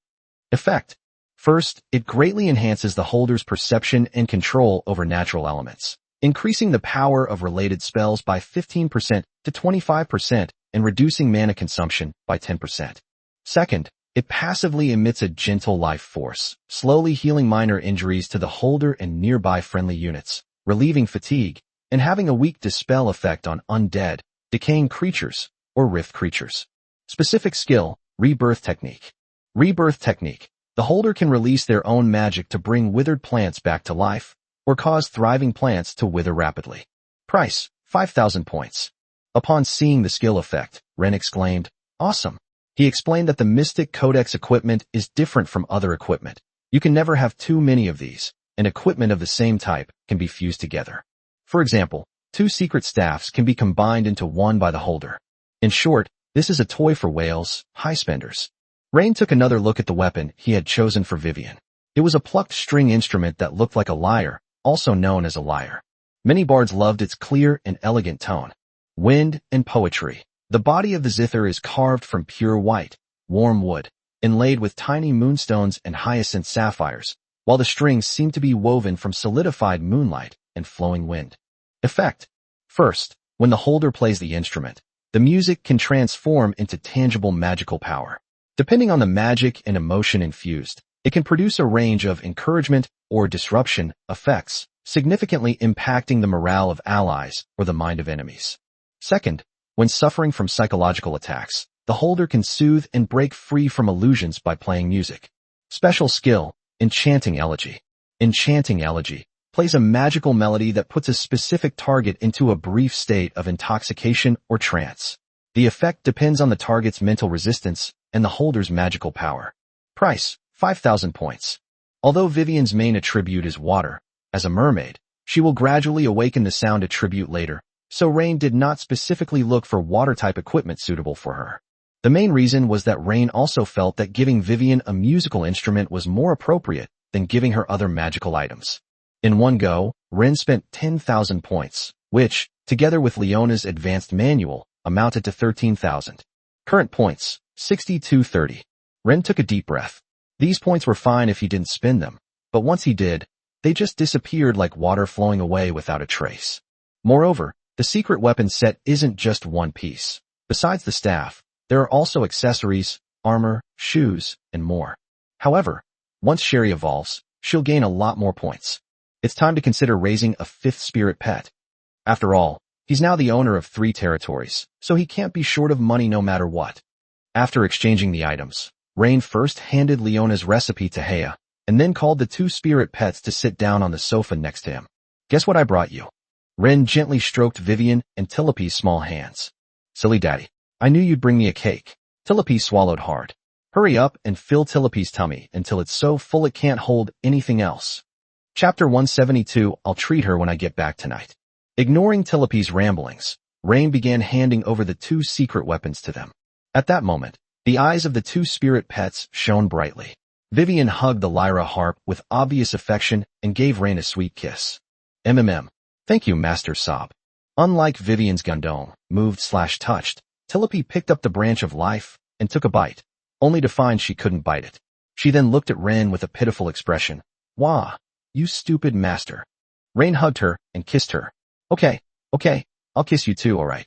Effect. First, it greatly enhances the holder's perception and control over natural elements, increasing the power of related spells by 15% to 25% and reducing mana consumption by 10%. Second, it passively emits a gentle life force, slowly healing minor injuries to the holder and nearby friendly units, relieving fatigue, and having a weak dispel effect on undead, decaying creatures, or rift creatures. Specific skill, Rebirth Technique. Rebirth Technique. The holder can release their own magic to bring withered plants back to life, or cause thriving plants to wither rapidly. Price, 5,000 points. Upon seeing the skill effect, Ren exclaimed, "Awesome." He explained that the Mystic Codex equipment is different from other equipment. You can never have too many of these, and equipment of the same type can be fused together. For example, 2 secret staffs can be combined into one by the holder. In short, this is a toy for whales, high spenders. Rain took another look at the weapon he had chosen for Vivian. It was a plucked string instrument that looked like a lyre, also known as a lyre. Many bards loved its clear and elegant tone. Wind and poetry. The body of the zither is carved from pure white, warm wood, inlaid with tiny moonstones and hyacinth sapphires, while the strings seem to be woven from solidified moonlight and flowing wind. Effect. First, when the holder plays the instrument, the music can transform into tangible magical power. Depending on the magic and emotion infused, it can produce a range of encouragement or disruption effects, significantly impacting the morale of allies or the mind of enemies. Second, when suffering from psychological attacks, the holder can soothe and break free from illusions by playing music. Special skill, Enchanting Elegy. Enchanting Elegy plays a magical melody that puts a specific target into a brief state of intoxication or trance. The effect depends on the target's mental resistance and the holder's magical power. Price, 5,000 points. Although Vivian's main attribute is water, as a mermaid, she will gradually awaken the sound attribute later, so Rain did not specifically look for water-type equipment suitable for her. The main reason was that Rain also felt that giving Vivian a musical instrument was more appropriate than giving her other magical items. In one go, Ren spent 10,000 points, which, together with Leona's advanced manual, amounted to 13,000. Current points, 6230. Ren took a deep breath. These points were fine if he didn't spend them, but once he did, they just disappeared like water flowing away without a trace. Moreover, the secret weapon set isn't just one piece. Besides the staff, there are also accessories, armor, shoes, and more. However, once Sherry evolves, she'll gain a lot more points. It's time to consider raising a 5th spirit pet. After all, he's now the owner of 3 territories, so he can't be short of money no matter what. After exchanging the items, Rain first handed Leona's recipe to Hea, and then called the 2 spirit pets to sit down on the sofa next to him. "Guess what I brought you?" Ren gently stroked Vivian and Tilopi's small hands. "Silly daddy, I knew you'd bring me a cake." Tilopi swallowed hard. "Hurry up and fill Tilopi's tummy until it's so full it can't hold anything else." Chapter 172, I'll treat her when I get back tonight. Ignoring Tilopi's ramblings, Rain began handing over the 2 secret weapons to them. At that moment, the eyes of the 2 spirit pets shone brightly. Vivian hugged the lyra harp with obvious affection and gave Rain a sweet kiss. Thank you, Master Sob. Unlike Vivian's Gundome, moved/touched, Tilopi picked up the branch of life and took a bite, only to find she couldn't bite it. She then looked at Ren with a pitiful expression. "Wah, you stupid master." Rain hugged her and kissed her. Okay, I'll kiss you too, alright."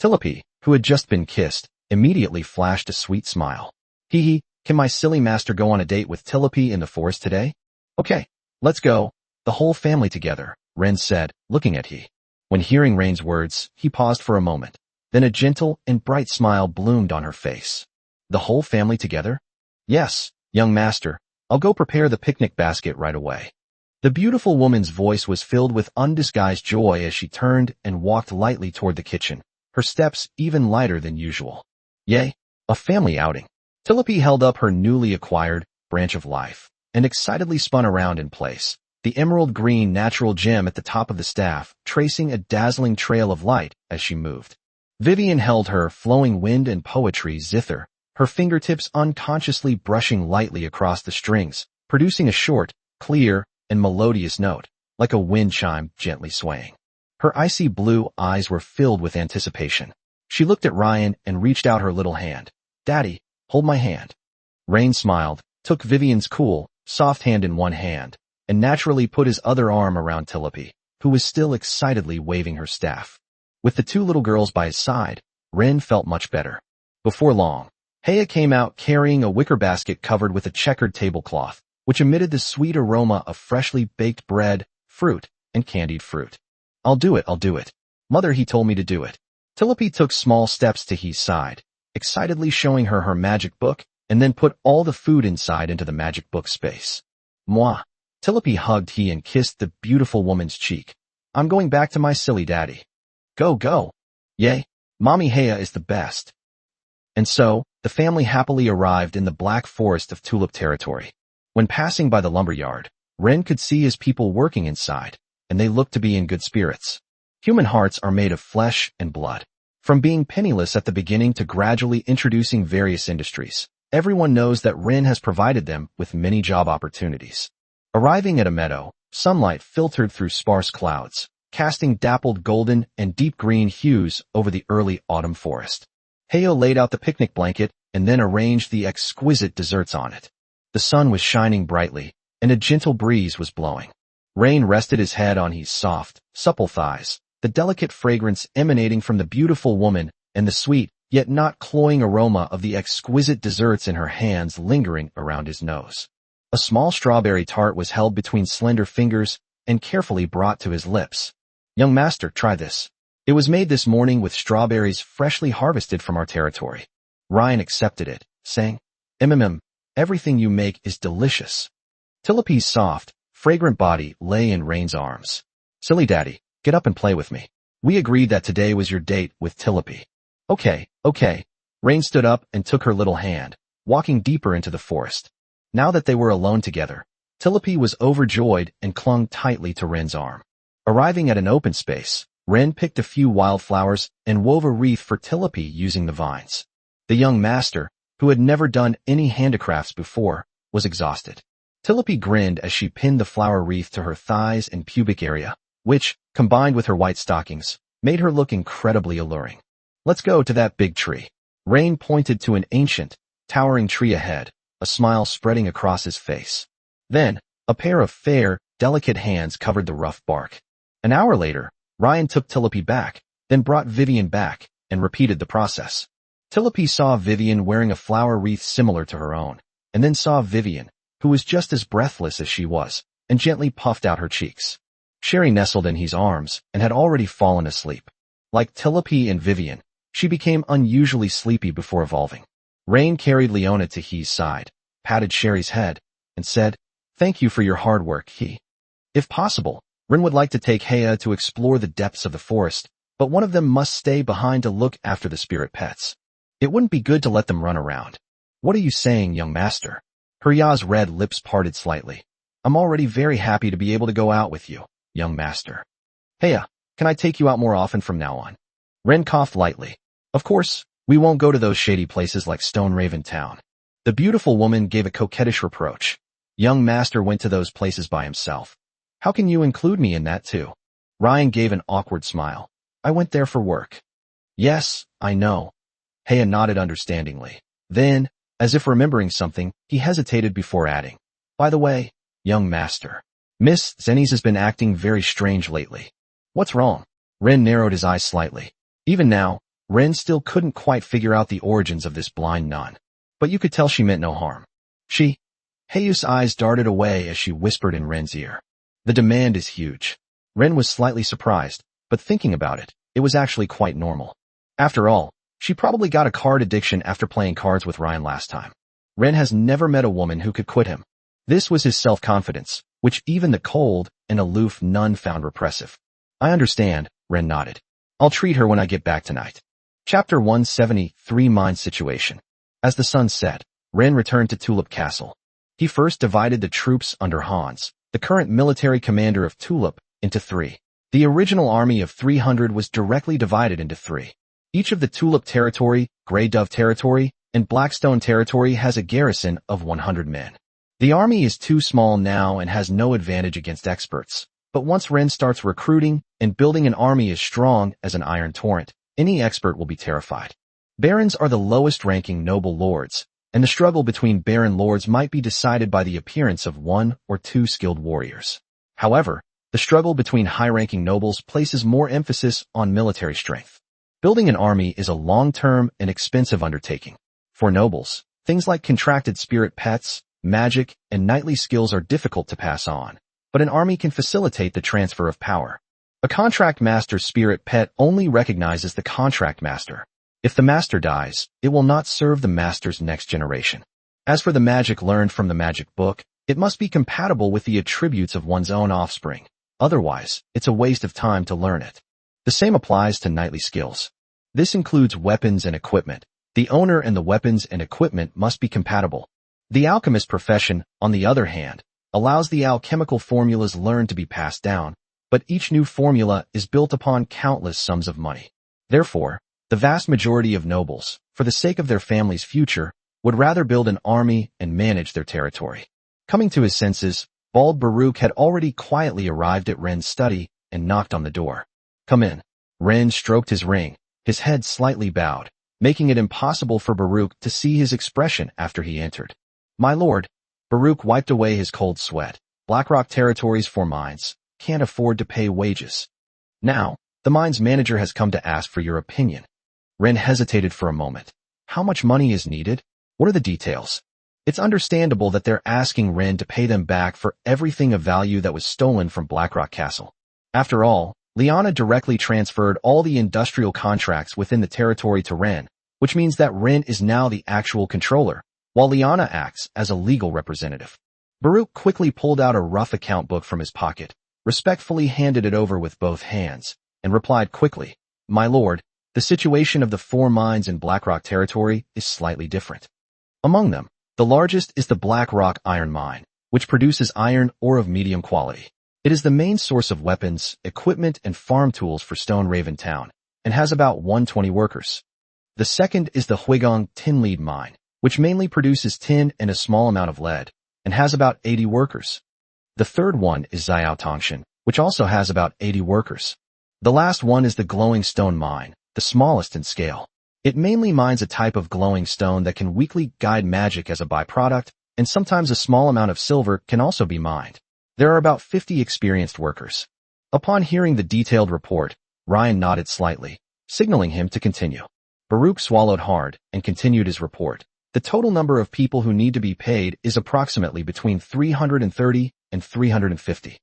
Tilopi, who had just been kissed, immediately flashed a sweet smile. "Hee, can my silly master go on a date with Tilopi in the forest today?" "Okay, let's go, the whole family together," Ren said, looking at He. When hearing Rain's words, he paused for a moment. Then a gentle and bright smile bloomed on her face. "The whole family together?" "Yes, young master, I'll go prepare the picnic basket right away." The beautiful woman's voice was filled with undisguised joy as she turned and walked lightly toward the kitchen, her steps even lighter than usual. Yay, a family outing. Tilopi held up her newly acquired branch of life and excitedly spun around in place, the emerald green natural gem at the top of the staff tracing a dazzling trail of light as she moved. Vivian held her flowing wind and poetry zither, her fingertips unconsciously brushing lightly across the strings, producing a short, clear, and melodious note, like a wind chime gently swaying. Her icy blue eyes were filled with anticipation. She looked at Ryan and reached out her little hand. "Daddy, hold my hand." Rain smiled, took Vivian's cool, soft hand in one hand, and naturally put his other arm around Tilopi, who was still excitedly waving her staff. With the two little girls by his side, Ren felt much better. Before long, Heya came out carrying a wicker basket covered with a checkered tablecloth, which emitted the sweet aroma of freshly baked bread, fruit, and candied fruit. I'll do it. Mother, he told me to do it. Tilopi took small steps to He's side, excitedly showing her magic book, and then put all the food inside into the magic book space. Mwah! Tilopi hugged He and kissed the beautiful woman's cheek. I'm going back to my silly daddy. Go. Yay! Mommy Heya is the best. And so, the family happily arrived in the Black Forest of Tulip territory. When passing by the lumberyard, Ren could see his people working inside, and they looked to be in good spirits. Human hearts are made of flesh and blood. From being penniless at the beginning to gradually introducing various industries, everyone knows that Ren has provided them with many job opportunities. Arriving at a meadow, sunlight filtered through sparse clouds, casting dappled golden and deep green hues over the early autumn forest. Heyo laid out the picnic blanket and then arranged the exquisite desserts on it. The sun was shining brightly, and a gentle breeze was blowing. Rain rested his head on his soft, supple thighs, the delicate fragrance emanating from the beautiful woman and the sweet, yet not cloying aroma of the exquisite desserts in her hands lingering around his nose. A small strawberry tart was held between slender fingers and carefully brought to his lips. Young master, try this. It was made this morning with strawberries freshly harvested from our territory. Ryan accepted it, saying, everything you make is delicious. Tilopi's soft, fragrant body lay in Rain's arms. Silly daddy, get up and play with me. We agreed that today was your date with Tilopi. Okay. Rain stood up and took her little hand, walking deeper into the forest. Now that they were alone together, Tilopi was overjoyed and clung tightly to Ren's arm. Arriving at an open space, Ren picked a few wildflowers and wove a wreath for Tilopi using the vines. The young master, who had never done any handicrafts before, was exhausted. Tilopi grinned as she pinned the flower wreath to her thighs and pubic area, which, combined with her white stockings, made her look incredibly alluring. Let's go to that big tree. Rain pointed to an ancient, towering tree ahead, a smile spreading across his face. Then, a pair of fair, delicate hands covered the rough bark. An hour later, Ryan took Tilopi back, then brought Vivian back, and repeated the process. Tilopi saw Vivian wearing a flower wreath similar to her own, and then saw Vivian, who was just as breathless as she was, and gently puffed out her cheeks. Sherry nestled in his arms and had already fallen asleep. Like Tilopi and Vivian, she became unusually sleepy before evolving. Rain carried Leona to He's side, patted Sherry's head, and said, Thank you for your hard work, He. If possible, Ren would like to take Heya to explore the depths of the forest, but one of them must stay behind to look after the spirit pets. It wouldn't be good to let them run around. What are you saying, young master? Herya's red lips parted slightly. I'm already very happy to be able to go out with you, young master. Heya, can I take you out more often from now on? Ren coughed lightly. Of course, we won't go to those shady places like Stone Raven Town. The beautiful woman gave a coquettish reproach. Young master went to those places by himself. How can you include me in that too? Ryan gave an awkward smile. I went there for work. Yes, I know. Heya nodded understandingly. Then, as if remembering something, he hesitated before adding. By the way, young master, Miss Zennies has been acting very strange lately. What's wrong? Ren narrowed his eyes slightly. Even now, Ren still couldn't quite figure out the origins of this blind nun. But you could tell she meant no harm. Heyu's eyes darted away as she whispered in Ren's ear. The demand is huge. Ren was slightly surprised, but thinking about it, it was actually quite normal. After all, she probably got a card addiction after playing cards with Ryan last time. Ren has never met a woman who could quit him. This was his self-confidence, which even the cold and aloof nun found repressive. I understand, Ren nodded. I'll treat her when I get back tonight. Chapter 173 Mind Situation. As the sun set, Ren returned to Tulip Castle. He first divided the troops under Hans, the current military commander of Tulip, into three. The original army of 300 was directly divided into three. Each of the Tulip Territory, Grey Dove Territory, and Blackstone Territory has a garrison of 100 men. The army is too small now and has no advantage against experts, but once Ren starts recruiting and building an army as strong as an iron torrent, any expert will be terrified. Barons are the lowest-ranking noble lords, and the struggle between Baron Lords might be decided by the appearance of one or two skilled warriors. However, the struggle between high-ranking nobles places more emphasis on military strength. Building an army is a long-term and expensive undertaking. For nobles, things like contracted spirit pets, magic, and knightly skills are difficult to pass on, but an army can facilitate the transfer of power. A contract master's spirit pet only recognizes the contract master. If the master dies, it will not serve the master's next generation. As for the magic learned from the magic book, it must be compatible with the attributes of one's own offspring. Otherwise, it's a waste of time to learn it. The same applies to knightly skills. This includes weapons and equipment. The owner and the weapons and equipment must be compatible. The alchemist profession, on the other hand, allows the alchemical formulas learned to be passed down, but each new formula is built upon countless sums of money. Therefore, the vast majority of nobles, for the sake of their family's future, would rather build an army and manage their territory. Coming to his senses, bald Baruch had already quietly arrived at Ren's study and knocked on the door. "Come in." Ren stroked his ring, his head slightly bowed, making it impossible for Baruch to see his expression after he entered. "My lord." Baruch wiped away his cold sweat. "Blackrock Territories for mines. Can't afford to pay wages. Now, the mines manager has come to ask for your opinion." Ren hesitated for a moment. "How much money is needed? What are the details?" It's understandable that they're asking Ren to pay them back for everything of value that was stolen from Blackrock Castle. After all, Liana directly transferred all the industrial contracts within the territory to Ren, which means that Ren is now the actual controller, while Liana acts as a legal representative. Baruch quickly pulled out a rough account book from his pocket, respectfully handed it over with both hands, and replied quickly, "My lord, the situation of the 4 mines in Blackrock Territory is slightly different. Among them, the largest is the Blackrock Iron Mine, which produces iron ore of medium quality. It is the main source of weapons, equipment, and farm tools for Stone Raven Town, and has about 120 workers. The second is the Huigong Tin Lead Mine, which mainly produces tin and a small amount of lead, and has about 80 workers. The third one is Xiao Tongshan, which also has about 80 workers. The last one is the Glowing Stone Mine, the smallest in scale. It mainly mines a type of glowing stone that can weakly guide magic as a byproduct, and sometimes a small amount of silver can also be mined. There are about 50 experienced workers." Upon hearing the detailed report, Ryan nodded slightly, signaling him to continue. Baruch swallowed hard and continued his report. "The total number of people who need to be paid is approximately between 330 and 350,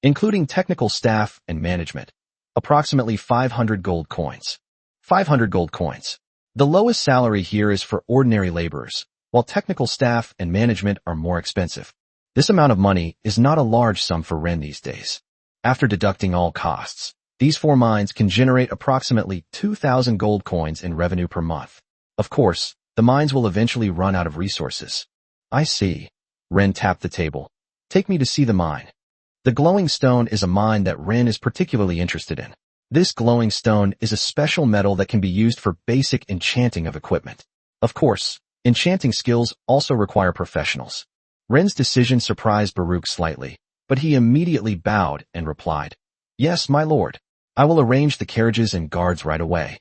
including technical staff and management. Approximately 500 gold coins. 500 gold coins. The lowest salary here is for ordinary laborers, while technical staff and management are more expensive. This amount of money is not a large sum for Ren these days. After deducting all costs, these 4 mines can generate approximately 2,000 gold coins in revenue per month. Of course, the mines will eventually run out of resources." "I see." Ren tapped the table. "Take me to see the mine." The glowing stone is a mine that Ren is particularly interested in. This glowing stone is a special metal that can be used for basic enchanting of equipment. Of course, enchanting skills also require professionals. Ren's decision surprised Baruch slightly, but he immediately bowed and replied, "Yes, my lord. I will arrange the carriages and guards right away."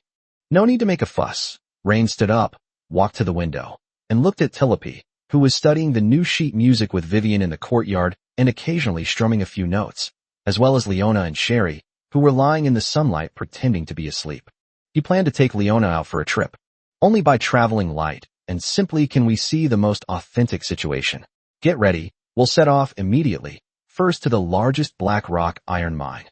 "No need to make a fuss." Rain stood up, walked to the window, and looked at Tilope, who was studying the new sheet music with Vivian in the courtyard and occasionally strumming a few notes, as well as Leona and Sherry, who were lying in the sunlight pretending to be asleep. He planned to take Leona out for a trip. Only by traveling light and simply can we see the most authentic situation. "Get ready, we'll set off immediately, first to the largest Blackrock iron mine."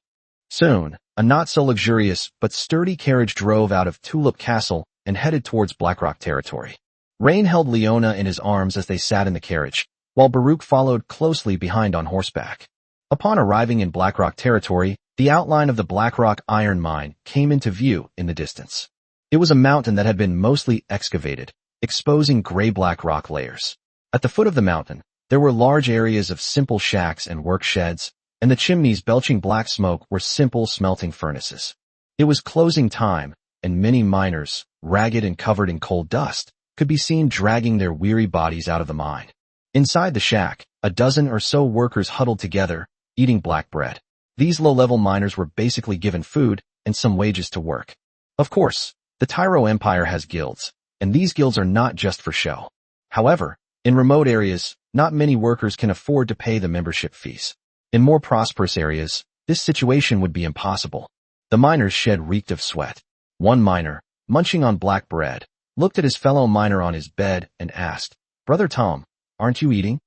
Soon, a not-so-luxurious but sturdy carriage drove out of Tulip Castle and headed towards Blackrock Territory. Rain held Leona in his arms as they sat in the carriage, while Baruch followed closely behind on horseback. Upon arriving in Blackrock Territory, the outline of the Blackrock iron mine came into view in the distance. It was a mountain that had been mostly excavated, exposing gray-black rock layers. At the foot of the mountain, there were large areas of simple shacks and work sheds, and the chimneys belching black smoke were simple smelting furnaces. It was closing time, and many miners, ragged and covered in coal dust, could be seen dragging their weary bodies out of the mine. Inside the shack, a dozen or so workers huddled together, eating black bread. These low-level miners were basically given food and some wages to work. Of course, the Tyro Empire has guilds, and these guilds are not just for show. However, in remote areas, not many workers can afford to pay the membership fees. In more prosperous areas, this situation would be impossible. The miner's shed reeked of sweat. One miner, munching on black bread, looked at his fellow miner on his bed and asked, "Brother Tom, aren't you eating?"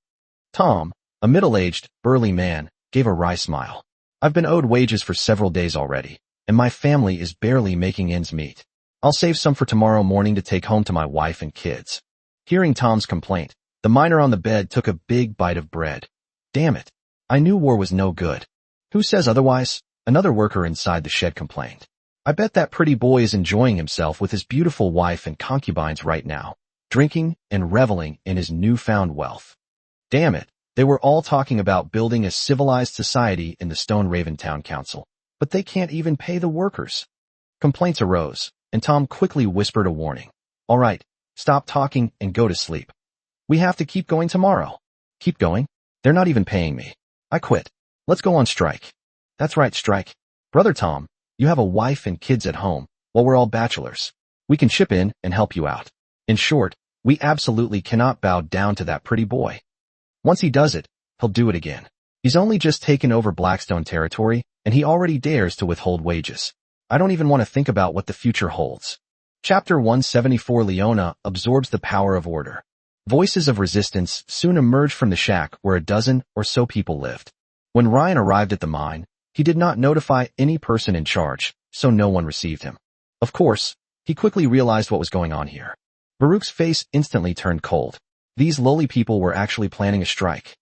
Tom, a middle-aged, burly man, gave a wry smile. "I've been owed wages for several days already, and my family is barely making ends meet. I'll save some for tomorrow morning to take home to my wife and kids." Hearing Tom's complaint, the miner on the bed took a big bite of bread. "Damn it. I knew war was no good." "Who says otherwise?" Another worker inside the shed complained. "I bet that pretty boy is enjoying himself with his beautiful wife and concubines right now, drinking and reveling in his newfound wealth." Damn it. They were all talking about building a civilized society in the Stone Raven Town Council, but they can't even pay the workers. Complaints arose, and Tom quickly whispered a warning. "All right, stop talking and go to sleep. We have to keep going tomorrow." "Keep going? They're not even paying me. I quit. Let's go on strike." "That's right, strike. Brother Tom, you have a wife and kids at home, while we're all bachelors. We can chip in and help you out. In short, we absolutely cannot bow down to that pretty boy. Once he does it, he'll do it again. He's only just taken over Blackstone territory, and he already dares to withhold wages. I don't even want to think about what the future holds." Chapter 174. Leona absorbs the power of order. Voices of resistance soon emerged from the shack where a dozen or so people lived. When Ryan arrived at the mine, he did not notify any person in charge, so no one received him. Of course, he quickly realized what was going on here. Baruch's face instantly turned cold. These lowly people were actually planning a strike.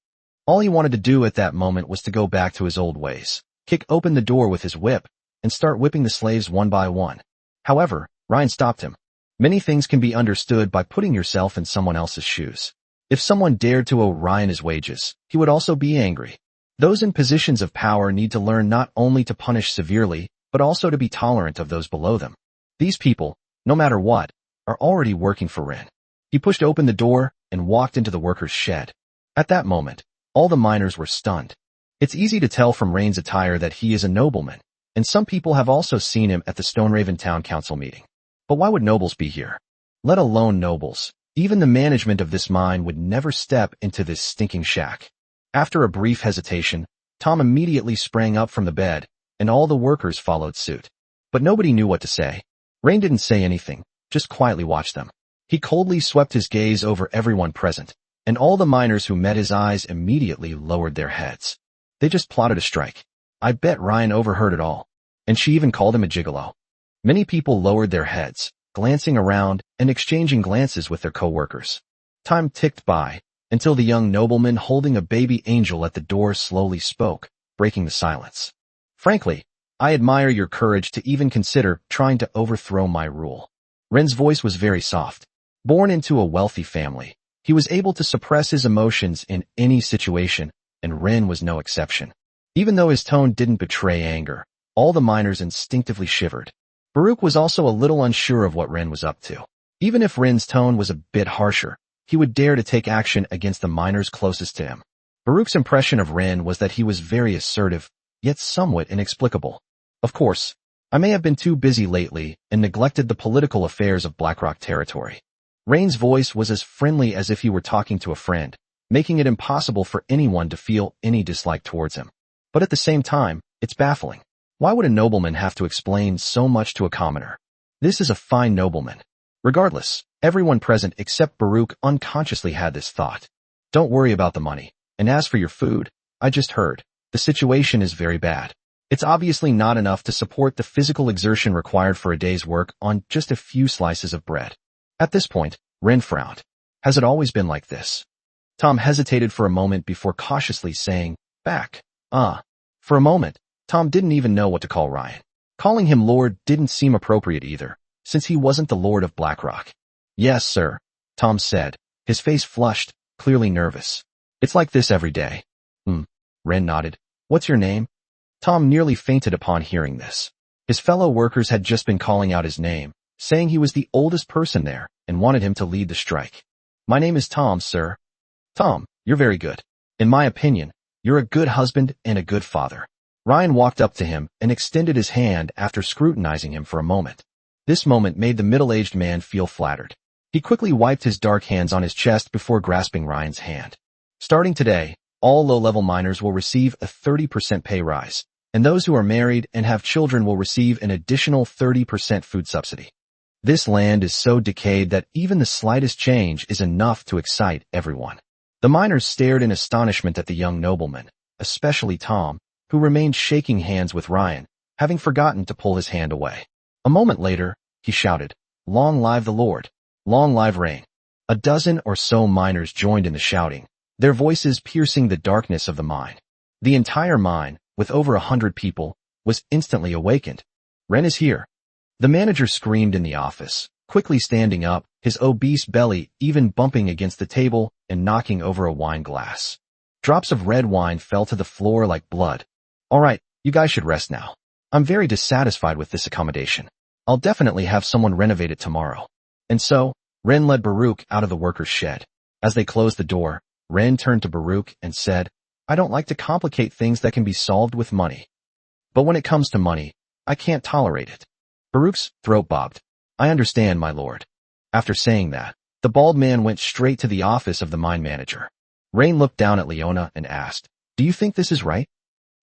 All he wanted to do at that moment was to go back to his old ways, kick open the door with his whip, and start whipping the slaves one by one. However, Ryan stopped him. Many things can be understood by putting yourself in someone else's shoes. If someone dared to owe Ryan his wages, he would also be angry. Those in positions of power need to learn not only to punish severely, but also to be tolerant of those below them. These people, no matter what, are already working for Ren. He pushed open the door and walked into the workers' shed. At that moment, all the miners were stunned. It's easy to tell from Rain's attire that he is a nobleman, and some people have also seen him at the Stone Raven Town Council meeting. But why would nobles be here? Let alone nobles. Even the management of this mine would never step into this stinking shack. After a brief hesitation, Tom immediately sprang up from the bed, and all the workers followed suit. But nobody knew what to say. Rain didn't say anything, just quietly watched them. He coldly swept his gaze over everyone present, and all the miners who met his eyes immediately lowered their heads. They just plotted a strike. I bet Ryan overheard it all. And she even called him a gigolo. Many people lowered their heads, glancing around and exchanging glances with their co-workers. Time ticked by, until the young nobleman holding a baby angel at the door slowly spoke, breaking the silence. "Frankly, I admire your courage to even consider trying to overthrow my rule." Ren's voice was very soft. Born into a wealthy family, he was able to suppress his emotions in any situation, and Ren was no exception. Even though his tone didn't betray anger, all the miners instinctively shivered. Baruch was also a little unsure of what Ren was up to. Even if Ren's tone was a bit harsher, he would dare to take action against the miners closest to him. Baruch's impression of Ren was that he was very assertive, yet somewhat inexplicable. "Of course, I may have been too busy lately and neglected the political affairs of Blackrock territory." Rain's voice was as friendly as if he were talking to a friend, making it impossible for anyone to feel any dislike towards him. But at the same time, it's baffling. Why would a nobleman have to explain so much to a commoner? This is a fine nobleman. Regardless, everyone present except Baruch unconsciously had this thought. "Don't worry about the money. And as for your food, I just heard. The situation is very bad. It's obviously not enough to support the physical exertion required for a day's work on just a few slices of bread." At this point, Ren frowned. "Has it always been like this?" Tom hesitated for a moment before cautiously saying, "Back. For a moment, Tom didn't even know what to call Ryan. Calling him Lord didn't seem appropriate either, since he wasn't the Lord of Blackrock. "Yes, sir," Tom said, his face flushed, clearly nervous. "It's like this every day." Ren nodded. "What's your name?" Tom nearly fainted upon hearing this. His fellow workers had just been calling out his name, saying he was the oldest person there and wanted him to lead the strike. "My name is Tom, sir." "Tom, you're very good. In my opinion, you're a good husband and a good father." Ryan walked up to him and extended his hand after scrutinizing him for a moment. This moment made the middle-aged man feel flattered. He quickly wiped his dark hands on his chest before grasping Ryan's hand. Starting today, all low-level miners will receive a 30% pay rise, and those who are married and have children will receive an additional 30% food subsidy. This land is so decayed that even the slightest change is enough to excite everyone. The miners stared in astonishment at the young nobleman, especially Tom, who remained shaking hands with Ryan, having forgotten to pull his hand away. A moment later, he shouted, "Long live the Lord! Long live Rain!" A dozen or so miners joined in the shouting, their voices piercing the darkness of the mine. The entire mine, with over 100 people, was instantly awakened. "Ren is here!" The manager screamed in the office, quickly standing up, his obese belly even bumping against the table and knocking over a wine glass. Drops of red wine fell to the floor like blood. "All right, you guys should rest now. I'm very dissatisfied with this accommodation. I'll definitely have someone renovate it tomorrow." And so, Ren led Baruch out of the workers' shed. As they closed the door, Ren turned to Baruch and said, "I don't like to complicate things that can be solved with money. But when it comes to money, I can't tolerate it." Baruch's throat bobbed. "I understand, my lord." After saying that, the bald man went straight to the office of the mine manager. Rain looked down at Leona and asked, "Do you think this is right?"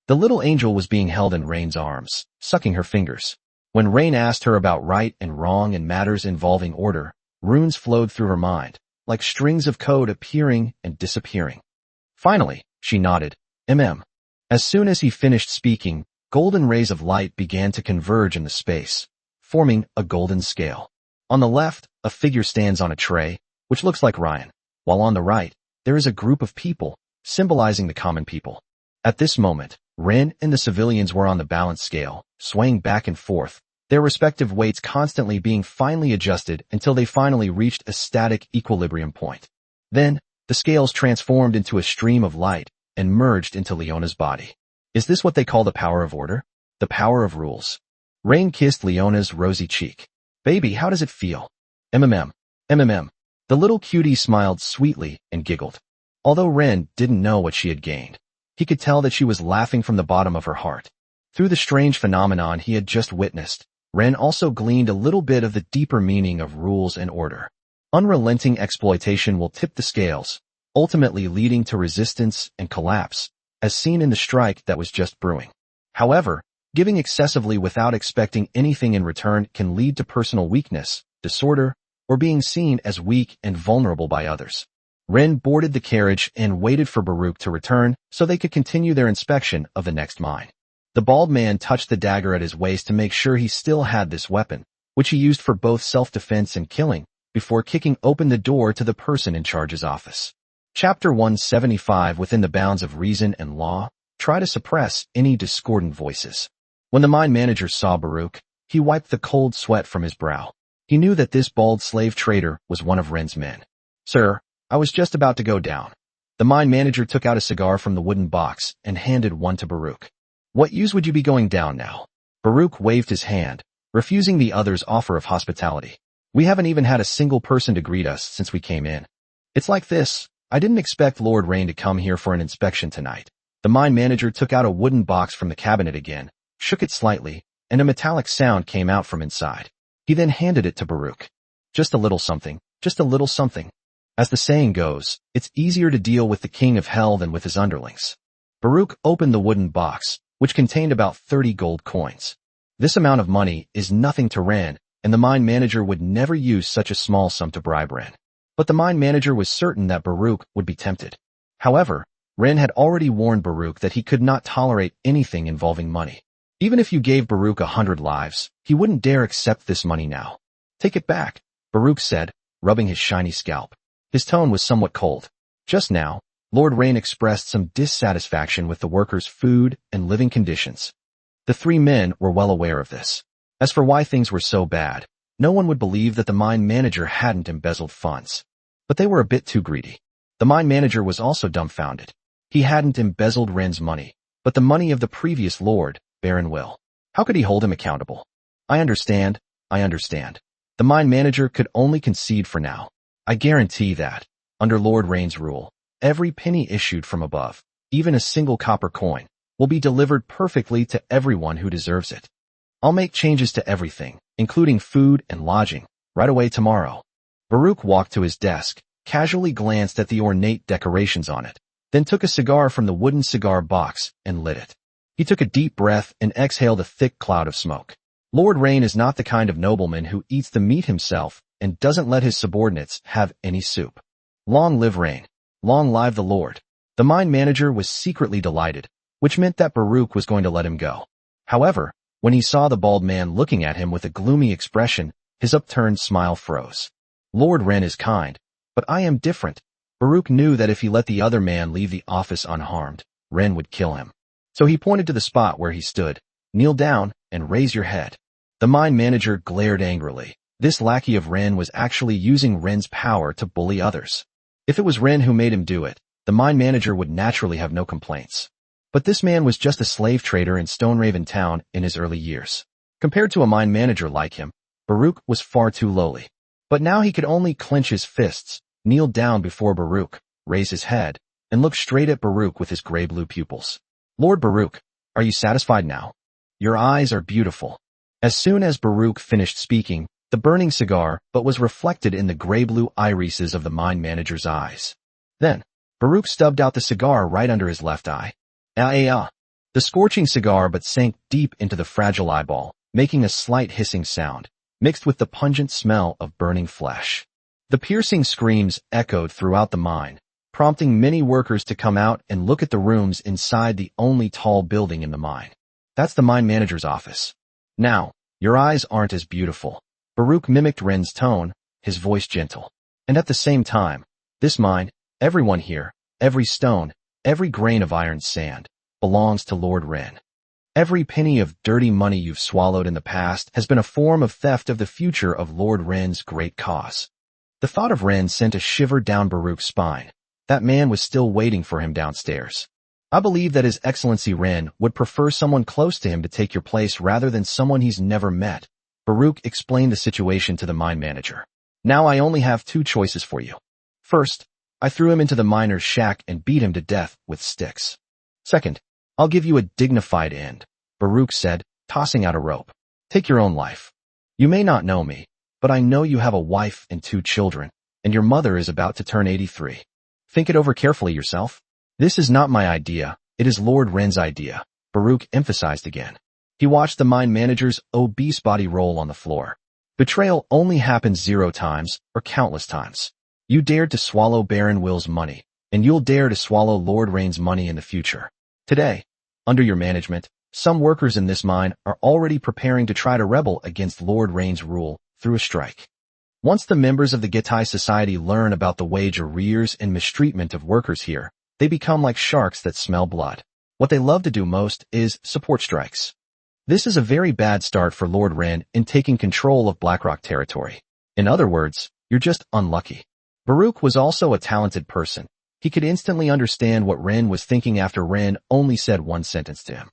The little angel was being held in Rain's arms, sucking her fingers. When Rain asked her about right and wrong and matters involving order, runes flowed through her mind, like strings of code appearing and disappearing. Finally, she nodded, As soon as he finished speaking, golden rays of light began to converge in the space, forming a golden scale. On the left, a figure stands on a tray, which looks like Ryan, while on the right, there is a group of people, symbolizing the common people. At this moment, Ren and the civilians were on the balance scale, swaying back and forth, their respective weights constantly being finely adjusted until they finally reached a static equilibrium point. Then, the scales transformed into a stream of light and merged into Leona's body. Is this what they call the power of order? The power of rules? Rain kissed Leona's rosy cheek. "Baby, how does it feel?" The little cutie smiled sweetly and giggled. Although Ren didn't know what she had gained, he could tell that she was laughing from the bottom of her heart. Through the strange phenomenon he had just witnessed, Ren also gleaned a little bit of the deeper meaning of rules and order. Unrelenting exploitation will tip the scales, ultimately leading to resistance and collapse, as seen in the strike that was just brewing. However, giving excessively without expecting anything in return can lead to personal weakness, disorder, or being seen as weak and vulnerable by others. Ren boarded the carriage and waited for Baruch to return so they could continue their inspection of the next mine. The bald man touched the dagger at his waist to make sure he still had this weapon, which he used for both self-defense and killing, before kicking open the door to the person in charge's office. Chapter 175. Within the bounds of reason and law, try to suppress any discordant voices. When the mine manager saw Baruch, he wiped the cold sweat from his brow. He knew that this bald slave trader was one of Ren's men. "Sir, I was just about to go down." The mine manager took out a cigar from the wooden box and handed one to Baruch. "What use would you be going down now?" Baruch waved his hand, refusing the other's offer of hospitality. "We haven't even had a single person to greet us since we came in. It's like this, I didn't expect Lord Rain to come here for an inspection tonight." The mine manager took out a wooden box from the cabinet again, shook it slightly, and a metallic sound came out from inside. He then handed it to Baruch. "Just a little something, just a little something. As the saying goes, it's easier to deal with the king of hell than with his underlings." Baruch opened the wooden box, which contained about 30 gold coins. This amount of money is nothing to Ren, and the mine manager would never use such a small sum to bribe Ren. But the mine manager was certain that Baruch would be tempted. However, Ren had already warned Baruch that he could not tolerate anything involving money. Even if you gave Baruch 100 lives, he wouldn't dare accept this money now. "Take it back," Baruch said, rubbing his shiny scalp. His tone was somewhat cold. Just now, Lord Rain expressed some dissatisfaction with the workers' food and living conditions. The three men were well aware of this. As for why things were so bad, no one would believe that the mine manager hadn't embezzled funds. But they were a bit too greedy. The mine manager was also dumbfounded. He hadn't embezzled Ren's money, but the money of the previous lord, Baron Will. How could he hold him accountable? I understand. The mine manager could only concede for now. "I guarantee that, under Lord Rain's rule, every penny issued from above, even a single copper coin, will be delivered perfectly to everyone who deserves it. I'll make changes to everything, including food and lodging, right away tomorrow." Baruch walked to his desk, casually glanced at the ornate decorations on it, then took a cigar from the wooden cigar box and lit it. He took a deep breath and exhaled a thick cloud of smoke. Lord Rain is not the kind of nobleman who eats the meat himself and doesn't let his subordinates have any soup. Long live Rain. Long live the Lord. The mine manager was secretly delighted, which meant that Baruch was going to let him go. However, when he saw the bald man looking at him with a gloomy expression, his upturned smile froze. Lord Rain is kind, but I am different. Baruch knew that if he let the other man leave the office unharmed, Rain would kill him. So he pointed to the spot where he stood. Kneel down and raise your head. The mine manager glared angrily. This lackey of Ren was actually using Ren's power to bully others. If it was Ren who made him do it, the mine manager would naturally have no complaints. But this man was just a slave trader in Stoneraven Town in his early years. Compared to a mine manager like him, Baruch was far too lowly. But now he could only clench his fists, kneel down before Baruch, raise his head, and look straight at Baruch with his gray-blue pupils. Lord Baruch, are you satisfied now? Your eyes are beautiful. As soon as Baruch finished speaking, the burning cigar but was reflected in the gray-blue irises of the mine manager's eyes. Then, Baruch stubbed out the cigar right under his left eye. The scorching cigar but sank deep into the fragile eyeball, making a slight hissing sound, mixed with the pungent smell of burning flesh. The piercing screams echoed throughout the mine, prompting many workers to come out and look at the rooms inside the only tall building in the mine. That's the mine manager's office. Now, your eyes aren't as beautiful. Baruch mimicked Ren's tone, his voice gentle. And at the same time, this mine, everyone here, every stone, every grain of iron sand, belongs to Lord Ren. Every penny of dirty money you've swallowed in the past has been a form of theft of the future of Lord Ren's great cause. The thought of Ren sent a shiver down Baruch's spine. That man was still waiting for him downstairs. I believe that His Excellency Ren would prefer someone close to him to take your place rather than someone he's never met. Baruch explained the situation to the mine manager. Now I only have two choices for you. First, I threw him into the miner's shack and beat him to death with sticks. Second, I'll give you a dignified end, Baruch said, tossing out a rope. Take your own life. You may not know me, but I know you have a wife and 2 children, and your mother is about to turn 83. Think it over carefully yourself. This is not my idea, it is Lord Ren's idea, Baruch emphasized again. He watched the mine manager's obese body roll on the floor. Betrayal only happens 0 times, or countless times. You dared to swallow Baron Will's money, and you'll dare to swallow Lord Rain's money in the future. Today, under your management, some workers in this mine are already preparing to try to rebel against Lord Rain's rule through a strike. Once the members of the Gitai Society learn about the wage arrears and mistreatment of workers here, they become like sharks that smell blood. What they love to do most is support strikes. This is a very bad start for Lord Ren in taking control of Blackrock territory. In other words, you're just unlucky. Baruch was also a talented person. He could instantly understand what Ren was thinking after Ren only said one sentence to him.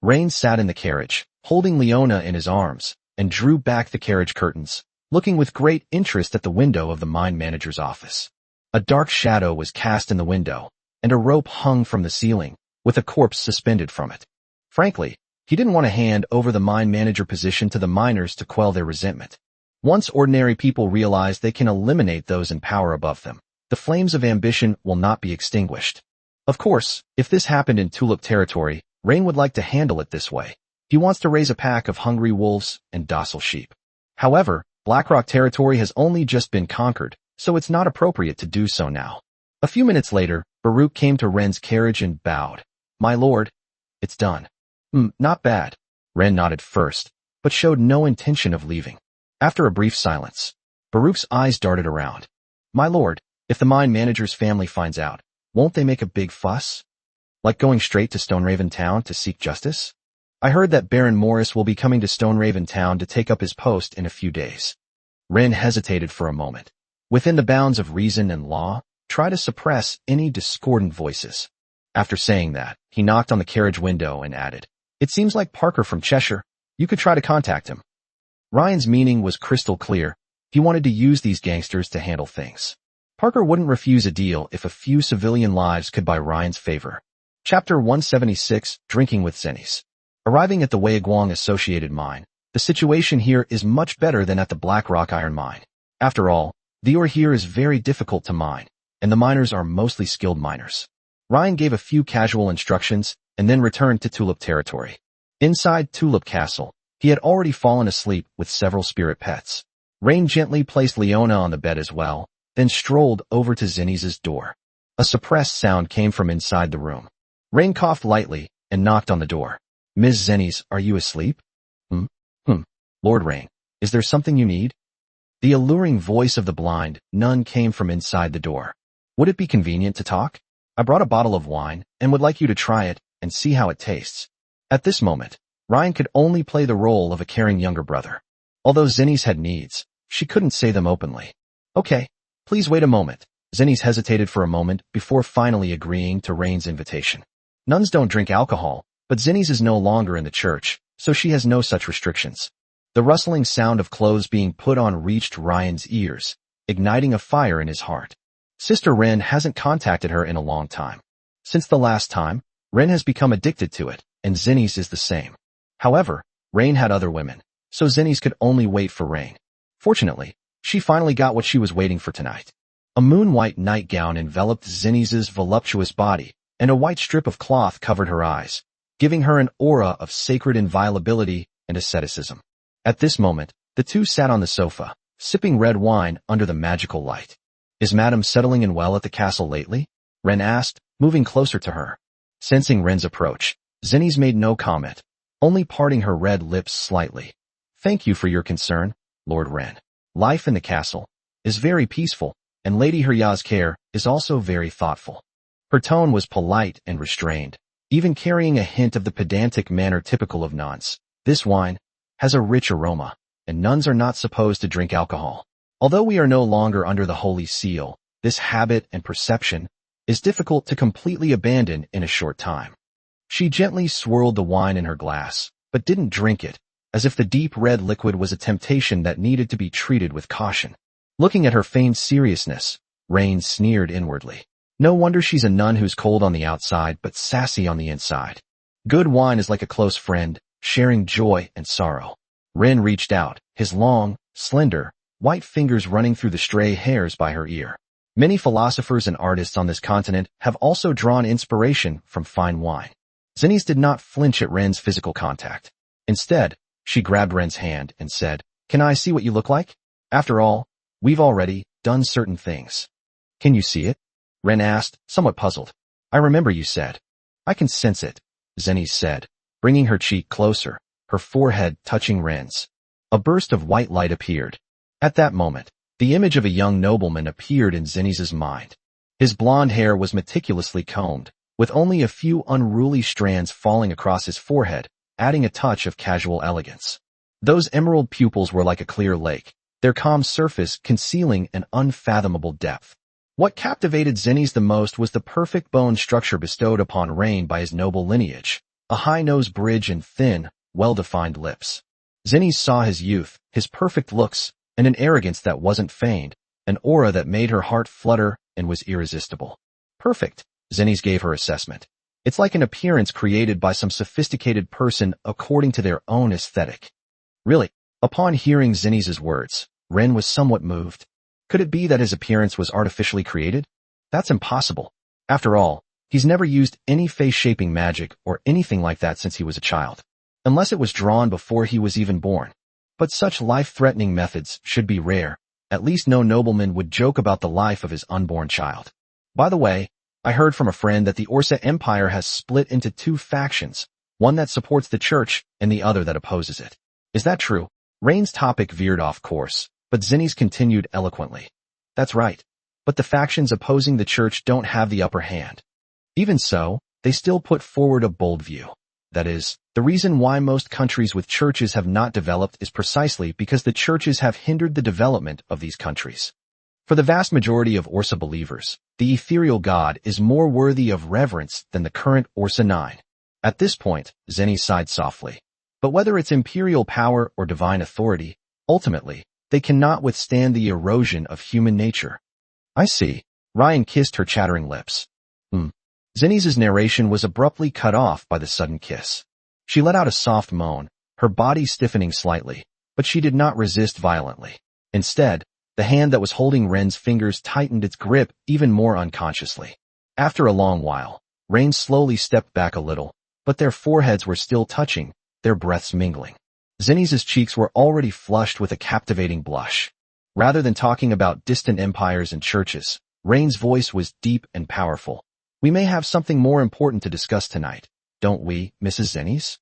Rain sat in the carriage, holding Leona in his arms, and drew back the carriage curtains, looking with great interest at the window of the mine manager's office. A dark shadow was cast in the window, and a rope hung from the ceiling, with a corpse suspended from it. Frankly, he didn't want to hand over the mine manager position to the miners to quell their resentment. Once ordinary people realize they can eliminate those in power above them, the flames of ambition will not be extinguished. Of course, if this happened in Tulip territory, Rain would like to handle it this way. He wants to raise a pack of hungry wolves and docile sheep. However, Blackrock territory has only just been conquered, so it's not appropriate to do so now. A few minutes later, Baruch came to Ren's carriage and bowed. My lord, it's done. Not bad. Ren nodded first, but showed no intention of leaving. After a brief silence, Baruch's eyes darted around. My lord, if the mine manager's family finds out, won't they make a big fuss? Like going straight to Stoneraven Town to seek justice? I heard that Baron Morris will be coming to Stoneraven Town to take up his post in a few days. Ren hesitated for a moment. Within the bounds of reason and law, try to suppress any discordant voices. After saying that, he knocked on the carriage window and added, It seems like Parker from Cheshire. You could try to contact him. Ryan's meaning was crystal clear. He wanted to use these gangsters to handle things. Parker wouldn't refuse a deal if a few civilian lives could buy Ryan's favor. Chapter 176, Drinking with Zennies. Arriving at the Weiguang Associated Mine, the situation here is much better than at the Blackrock Iron Mine. After all, The ore here is very difficult to mine, and the miners are mostly skilled miners. Ryan gave a few casual instructions and then returned to Tulip territory. Inside Tulip Castle, he had already fallen asleep with several spirit pets. Rain gently placed Leona on the bed as well, then strolled over to Zinni's door. A suppressed sound came from inside the room. Rain coughed lightly and knocked on the door. Ms. Zinni's, are you asleep? Lord Rain, is there something you need? The alluring voice of the blind nun came from inside the door. Would it be convenient to talk? I brought a bottle of wine and would like you to try it and see how it tastes. At this moment, Ryan could only play the role of a caring younger brother. Although Zinni's had needs, she couldn't say them openly. Okay, please wait a moment. Zinni's hesitated for a moment before finally agreeing to Rain's invitation. Nuns don't drink alcohol, but Zinni's is no longer in the church, so she has no such restrictions. The rustling sound of clothes being put on reached Ryan's ears, igniting a fire in his heart. Sister Ren hasn't contacted her in a long time. Since the last time, Ren has become addicted to it, and Zinni's is the same. However, Rain had other women, so Zinni's could only wait for Rain. Fortunately, she finally got what she was waiting for tonight. A moon-white nightgown enveloped Zinni's voluptuous body, and a white strip of cloth covered her eyes, giving her an aura of sacred inviolability and asceticism. At this moment, the two sat on the sofa, sipping red wine under the magical light. Is Madame settling in well at the castle lately? Ren asked, moving closer to her. Sensing Ren's approach, Zinni's made no comment, only parting her red lips slightly. Thank you for your concern, Lord Ren. Life in the castle is very peaceful, and Lady Hurya's care is also very thoughtful. Her tone was polite and restrained, even carrying a hint of the pedantic manner typical of nuns. This wine has a rich aroma, and nuns are not supposed to drink alcohol. Although we are no longer under the Holy Seal, this habit and perception is difficult to completely abandon in a short time. She gently swirled the wine in her glass, but didn't drink it, as if the deep red liquid was a temptation that needed to be treated with caution. Looking at her feigned seriousness, Rain sneered inwardly. No wonder she's a nun who's cold on the outside but sassy on the inside. Good wine is like a close friend, sharing joy and sorrow. Ren reached out, his long, slender, white fingers running through the stray hairs by her ear. Many philosophers and artists on this continent have also drawn inspiration from fine wine. Zinni's did not flinch at Ren's physical contact. Instead, she grabbed Ren's hand and said, "Can I see what you look like? After all, we've already done certain things." "Can you see it?" Ren asked, somewhat puzzled. "I remember you said." "I can sense it," Zinni said, bringing her cheek closer, her forehead touching Ren's. A burst of white light appeared. At that moment, the image of a young nobleman appeared in Zinni's mind. His blonde hair was meticulously combed, with only a few unruly strands falling across his forehead, adding a touch of casual elegance. Those emerald pupils were like a clear lake, their calm surface concealing an unfathomable depth. What captivated Zinni's the most was the perfect bone structure bestowed upon Rain by his noble lineage, a high nose bridge and thin, well-defined lips. Zinni saw his youth, his perfect looks, and an arrogance that wasn't feigned, an aura that made her heart flutter and was irresistible. Perfect, Zinni's gave her assessment. It's like an appearance created by some sophisticated person according to their own aesthetic. Really, upon hearing Zinni's words, Ren was somewhat moved. Could it be that his appearance was artificially created? That's impossible. After all, he's never used any face-shaping magic or anything like that since he was a child. Unless it was drawn before he was even born. But such life-threatening methods should be rare. At least no nobleman would joke about the life of his unborn child. By the way, I heard from a friend that the Orsa Empire has split into two factions, one that supports the church and the other that opposes it. Is that true? Rain's topic veered off course, but Zinni's continued eloquently. That's right. But the factions opposing the church don't have the upper hand. Even so, they still put forward a bold view. That is, the reason why most countries with churches have not developed is precisely because the churches have hindered the development of these countries. For the vast majority of Orsa believers, the ethereal god is more worthy of reverence than the current Orsa 9. At this point, Zinni sighed softly. But whether it's imperial power or divine authority, ultimately, they cannot withstand the erosion of human nature. I see. Ryan kissed her chattering lips. Zinni's narration was abruptly cut off by the sudden kiss. She let out a soft moan, her body stiffening slightly, but she did not resist violently. Instead, The hand that was holding Ren's fingers tightened its grip even more unconsciously. After a long while, Rain slowly stepped back a little, but their foreheads were still touching, their breaths mingling. Zinni's cheeks were already flushed with a captivating blush. Rather than talking about distant empires and churches, Rain's voice was deep and powerful. We may have something more important to discuss tonight, don't we, Mrs. Zinni's?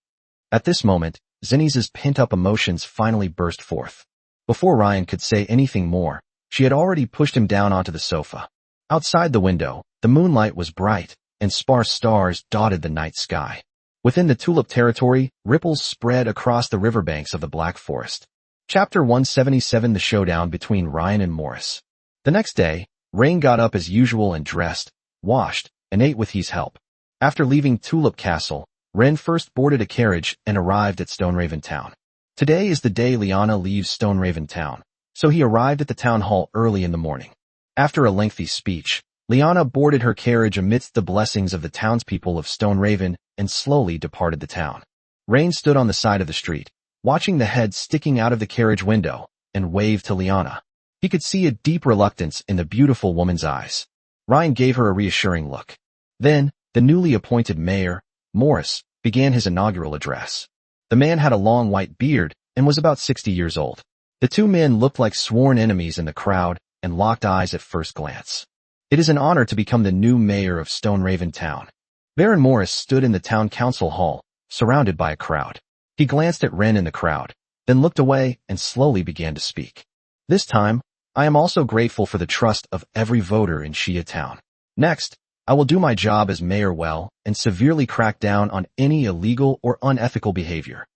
At this moment, Zinni's pent-up emotions finally burst forth. Before Ryan could say anything more, she had already pushed him down onto the sofa. Outside the window, the moonlight was bright, and sparse stars dotted the night sky. Within the tulip territory, ripples spread across the riverbanks of the Black Forest. Chapter 177: The Showdown between Ryan and Morris. The next day, Rain got up as usual and dressed, washed, and ate with his help. After leaving Tulip Castle, Ren first boarded a carriage and arrived at Stoneraven Town. Today is the day Lyanna leaves Stoneraven Town, so he arrived at the town hall early in the morning. After a lengthy speech, Lyanna boarded her carriage amidst the blessings of the townspeople of Stoneraven and slowly departed the town. Rain stood on the side of the street, watching the head sticking out of the carriage window, and waved to Lyanna. He could see a deep reluctance in the beautiful woman's eyes. Ryan gave her a reassuring look. Then, the newly appointed mayor, Morris, began his inaugural address. The man had a long white beard and was about 60 years old. The two men looked like sworn enemies in the crowd and locked eyes at first glance. It is an honor to become the new mayor of Stoneraven Town. Baron Morris stood in the town council hall, surrounded by a crowd. He glanced at Ren in the crowd, then looked away and slowly began to speak. This time, I am also grateful for the trust of every voter in Shia Town. Next, I will do my job as mayor well and severely crack down on any illegal or unethical behavior.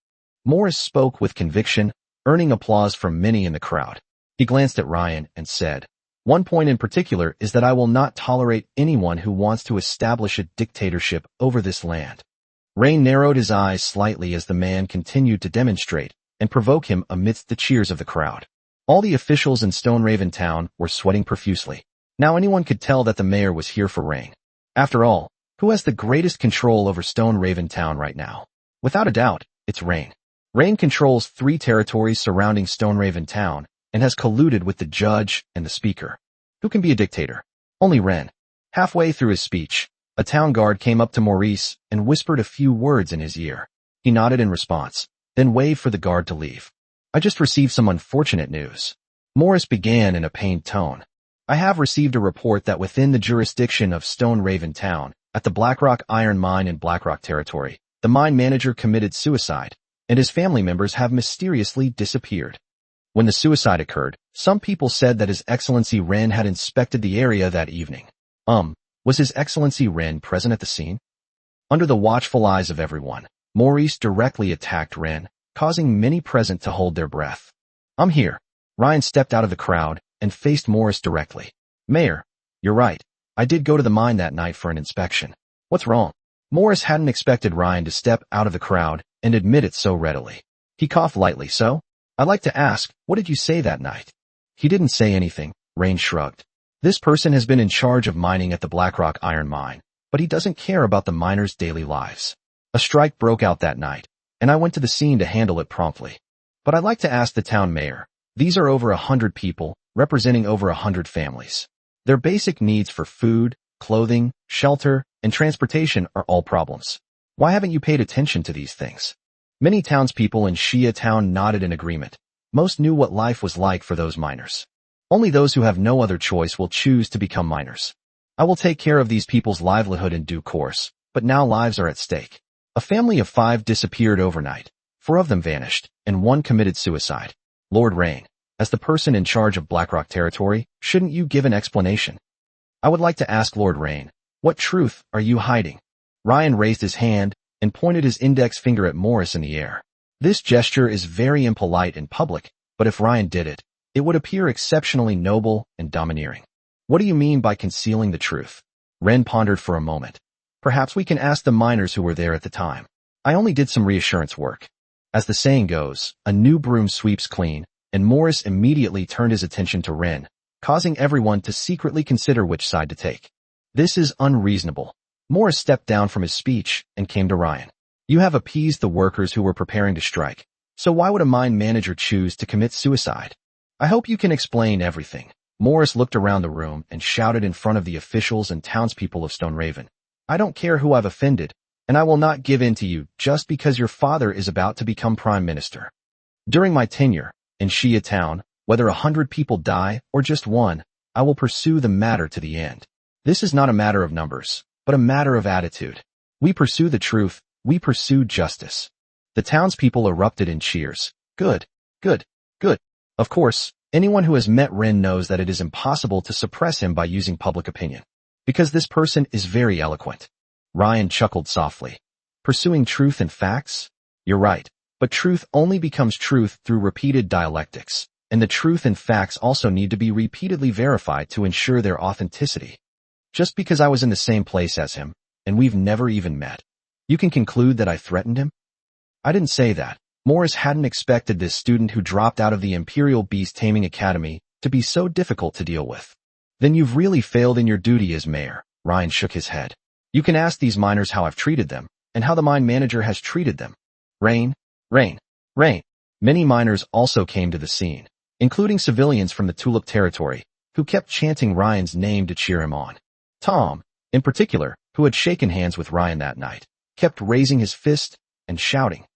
Morris spoke with conviction, earning applause from many in the crowd. He glanced at Ryan and said, "One point in particular is that I will not tolerate anyone who wants to establish a dictatorship over this land." Rain narrowed his eyes slightly as the man continued to demonstrate and provoke him amidst the cheers of the crowd. All the officials in Stoneraven Town were sweating profusely. Now anyone could tell that the mayor was here for Rain. After all, who has the greatest control over Stoneraven Town right now? Without a doubt, it's Rain. Rain controls 3 territories surrounding Stoneraven Town and has colluded with the judge and the speaker. Who can be a dictator? Only Ren. Halfway through his speech, a town guard came up to Maurice and whispered a few words in his ear. He nodded in response, then waved for the guard to leave. "I just received some unfortunate news." Morris began in a pained tone. "I have received a report that within the jurisdiction of Stoneraven Town, at the Blackrock Iron Mine in Blackrock Territory, the mine manager committed suicide, and his family members have mysteriously disappeared. When the suicide occurred, some people said that His Excellency Ren had inspected the area that evening. Was His Excellency Ren present at the scene?" Under the watchful eyes of everyone, Maurice directly attacked Ren, causing many present to hold their breath. "I'm here." Ryan stepped out of the crowd and faced Morris directly. "Mayor, you're right. I did go to the mine that night for an inspection. What's wrong?" Morris hadn't expected Ryan to step out of the crowd and admit it so readily. He coughed lightly. "So? I'd like to ask, what did you say that night?" He didn't say anything, Rain shrugged. "This person has been in charge of mining at the Blackrock Iron Mine, but he doesn't care about the miners' daily lives. A strike broke out that night, and I went to the scene to handle it promptly. But I'd like to ask the town mayor. These are over 100 people, representing over 100 families. Their basic needs for food, clothing, shelter, and transportation are all problems. Why haven't you paid attention to these things?" Many townspeople in Shia Town nodded in agreement. Most knew what life was like for those miners. Only those who have no other choice will choose to become miners. "I will take care of these people's livelihood in due course, but now lives are at stake. A family of 5 disappeared overnight, 4 of them vanished, and 1 committed suicide. Lord Rain, as the person in charge of Blackrock Territory, shouldn't you give an explanation? I would like to ask Lord Rain, what truth are you hiding?" Ryan raised his hand and pointed his index finger at Morris in the air. This gesture is very impolite in public, but if Ryan did it, it would appear exceptionally noble and domineering. "What do you mean by concealing the truth?" Ren pondered for a moment. "Perhaps we can ask the miners who were there at the time. I only did some reassurance work. As the saying goes, a new broom sweeps clean, and Morris immediately turned his attention to Ren, causing everyone to secretly consider which side to take. "This is unreasonable." Morris stepped down from his speech and came to Ryan. "You have appeased the workers who were preparing to strike, so why would a mine manager choose to commit suicide?" I hope you can explain everything. Morris looked around the room and shouted in front of the officials and townspeople of Stonehaven. I don't care who I've offended, and I will not give in to you just because your father is about to become prime minister. During my tenure in Shia Town, whether 100 people die or just one, I will pursue the matter to the end. This is not a matter of numbers, but a matter of attitude. We pursue the truth, we pursue justice. The townspeople erupted in cheers. Good, good, good. Of course, anyone who has met Ren knows that it is impossible to suppress him by using public opinion, because this person is very eloquent. Ryan chuckled softly. Pursuing truth and facts? You're right, but truth only becomes truth through repeated dialectics, and the truth and facts also need to be repeatedly verified to ensure their authenticity. Just because I was in the same place as him, and we've never even met, you can conclude that I threatened him? I didn't say that. Morris hadn't expected this student who dropped out of the Imperial Beast Taming Academy to be so difficult to deal with. Then you've really failed in your duty as mayor. Ryan shook his head. You can ask these miners how I've treated them, and how the mine manager has treated them. Rain, rain, rain. Many miners also came to the scene, including civilians from the Tulip territory, who kept chanting Ryan's name to cheer him on. Tom, in particular, who had shaken hands with Ryan that night, kept raising his fist and shouting.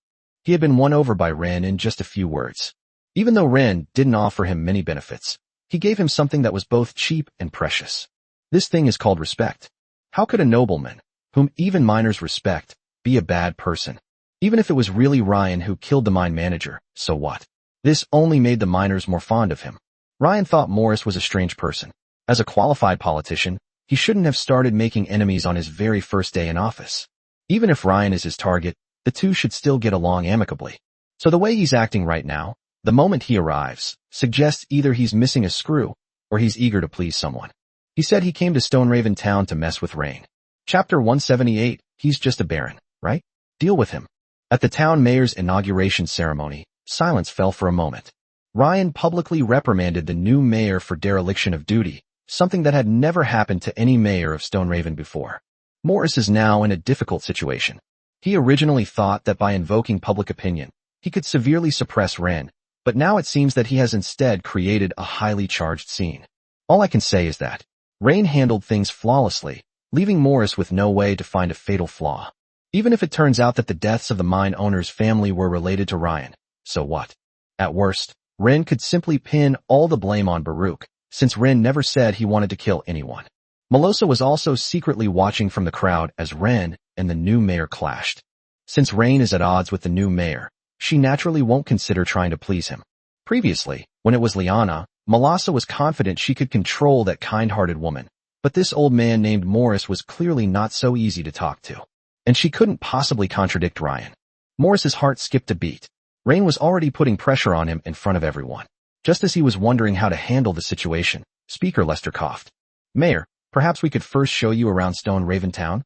He had been won over by Ren in just a few words. Even though Ren didn't offer him many benefits, he gave him something that was both cheap and precious. This thing is called respect. How could a nobleman, whom even miners respect, be a bad person? Even if it was really Ryan who killed the mine manager, so what? This only made the miners more fond of him. Ryan thought Morris was a strange person. As a qualified politician, he shouldn't have started making enemies on his very first day in office. Even if Ryan is his target, the two should still get along amicably. So the way he's acting right now, the moment he arrives, suggests either he's missing a screw, or he's eager to please someone. He said he came to Stonehaven Town to mess with Rain. Chapter 178, he's just a baron, right? Deal with him. At the town mayor's inauguration ceremony, silence fell for a moment. Ryan publicly reprimanded the new mayor for dereliction of duty, something that had never happened to any mayor of Stonehaven before. Morris is now in a difficult situation. He originally thought that by invoking public opinion, he could severely suppress Ren, but now it seems that he has instead created a highly charged scene. All I can say is that Rain handled things flawlessly, leaving Morris with no way to find a fatal flaw. Even if it turns out that the deaths of the mine owner's family were related to Ryan, so what? At worst, Ren could simply pin all the blame on Baruch, since Ren never said he wanted to kill anyone. Melosa was also secretly watching from the crowd as Ren and the new mayor clashed. Since Rain is at odds with the new mayor, she naturally won't consider trying to please him. Previously, when it was Liana, Melosa was confident she could control that kind-hearted woman, but this old man named Morris was clearly not so easy to talk to. And she couldn't possibly contradict Ryan. Morris's heart skipped a beat. Rain was already putting pressure on him in front of everyone. Just as he was wondering how to handle the situation, Speaker Lester coughed. Mayor, perhaps we could first show you around Stonehaven Town?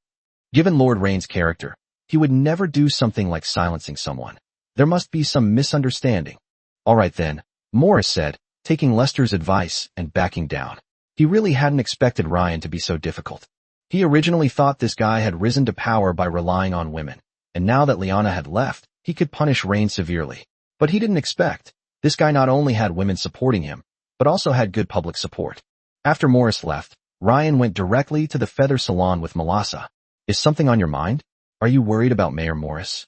Given Lord Rain's character, he would never do something like silencing someone. There must be some misunderstanding. All right then, Morris said, taking Lester's advice and backing down. He really hadn't expected Ryan to be so difficult. He originally thought this guy had risen to power by relying on women, and now that Liana had left, he could punish Rain severely. But he didn't expect. This guy not only had women supporting him, but also had good public support. After Morris left, Ryan went directly to the feather salon with Melosa. Is something on your mind? Are you worried about Mayor Morris?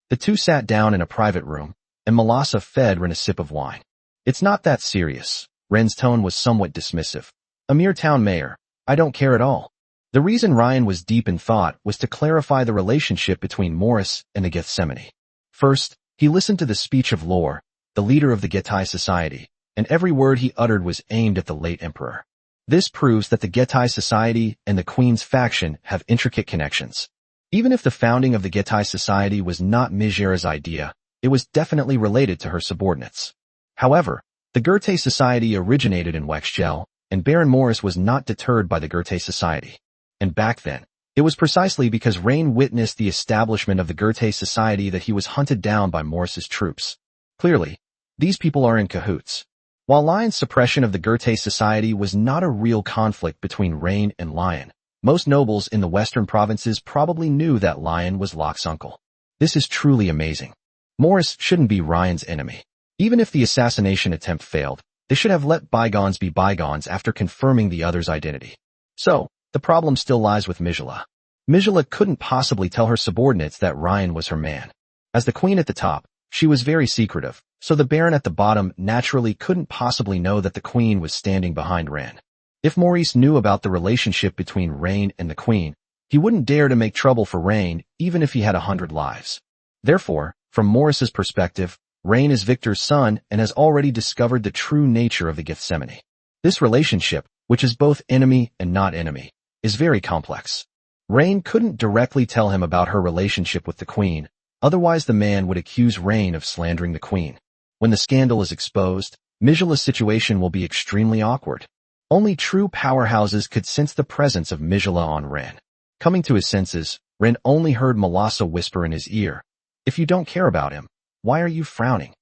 The two sat down in a private room, and Melosa fed Ren a sip of wine. It's not that serious. Ren's tone was somewhat dismissive. A mere town mayor. I don't care at all. The reason Ryan was deep in thought was to clarify the relationship between Morris and the Gethsemane. First, he listened to the speech of Lore, the leader of the Getai Society, and every word he uttered was aimed at the late emperor. This proves that the Getai Society and the Queen's faction have intricate connections. Even if the founding of the Getai Society was not Mijera's idea, it was definitely related to her subordinates. However, the Goethe Society originated in Wexgel, and Baron Morris was not deterred by the Goethe Society. And back then, it was precisely because Rain witnessed the establishment of the Goethe Society that he was hunted down by Morris's troops. Clearly, these people are in cahoots. While Lion's suppression of the Goethe Society was not a real conflict between Rain and Lion, most nobles in the western provinces probably knew that Lion was Locke's uncle. This is truly amazing. Morris shouldn't be Ryan's enemy. Even if the assassination attempt failed, They should have let bygones be bygones after confirming the other's identity. So, the problem still lies with Mijala. Mijala couldn't possibly tell her subordinates that Ryan was her man. As the queen at the top, she was very secretive, so the Baron at the bottom naturally couldn't possibly know that the queen was standing behind Ren. If Maurice knew about the relationship between Rain and the queen, he wouldn't dare to make trouble for Rain even if he had 100 lives. Therefore, from Maurice's perspective, Rain is Victor's son and has already discovered the true nature of the Gethsemane. This relationship, which is both enemy and not enemy, is very complex. Rain couldn't directly tell him about her relationship with the queen, otherwise the man would accuse Rain of slandering the queen. When the scandal is exposed, Mijala's situation will be extremely awkward. Only true powerhouses could sense the presence of Mijala on Ren. Coming to his senses, Ren only heard Melassa whisper in his ear, "If you don't care about him, why are you frowning?"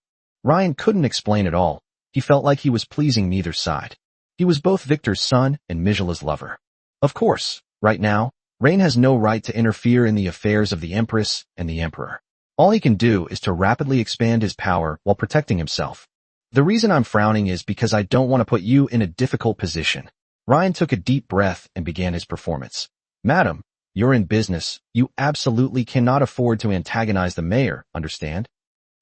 Ryan couldn't explain at all. He felt like he was pleasing neither side. He was both Victor's son and Mijala's lover. Of course, right now, Rain has no right to interfere in the affairs of the Empress and the Emperor. All he can do is to rapidly expand his power while protecting himself. The reason I'm frowning is because I don't want to put you in a difficult position. Ryan took a deep breath and began his performance. Madam, you're in business. You absolutely cannot afford to antagonize the mayor, understand?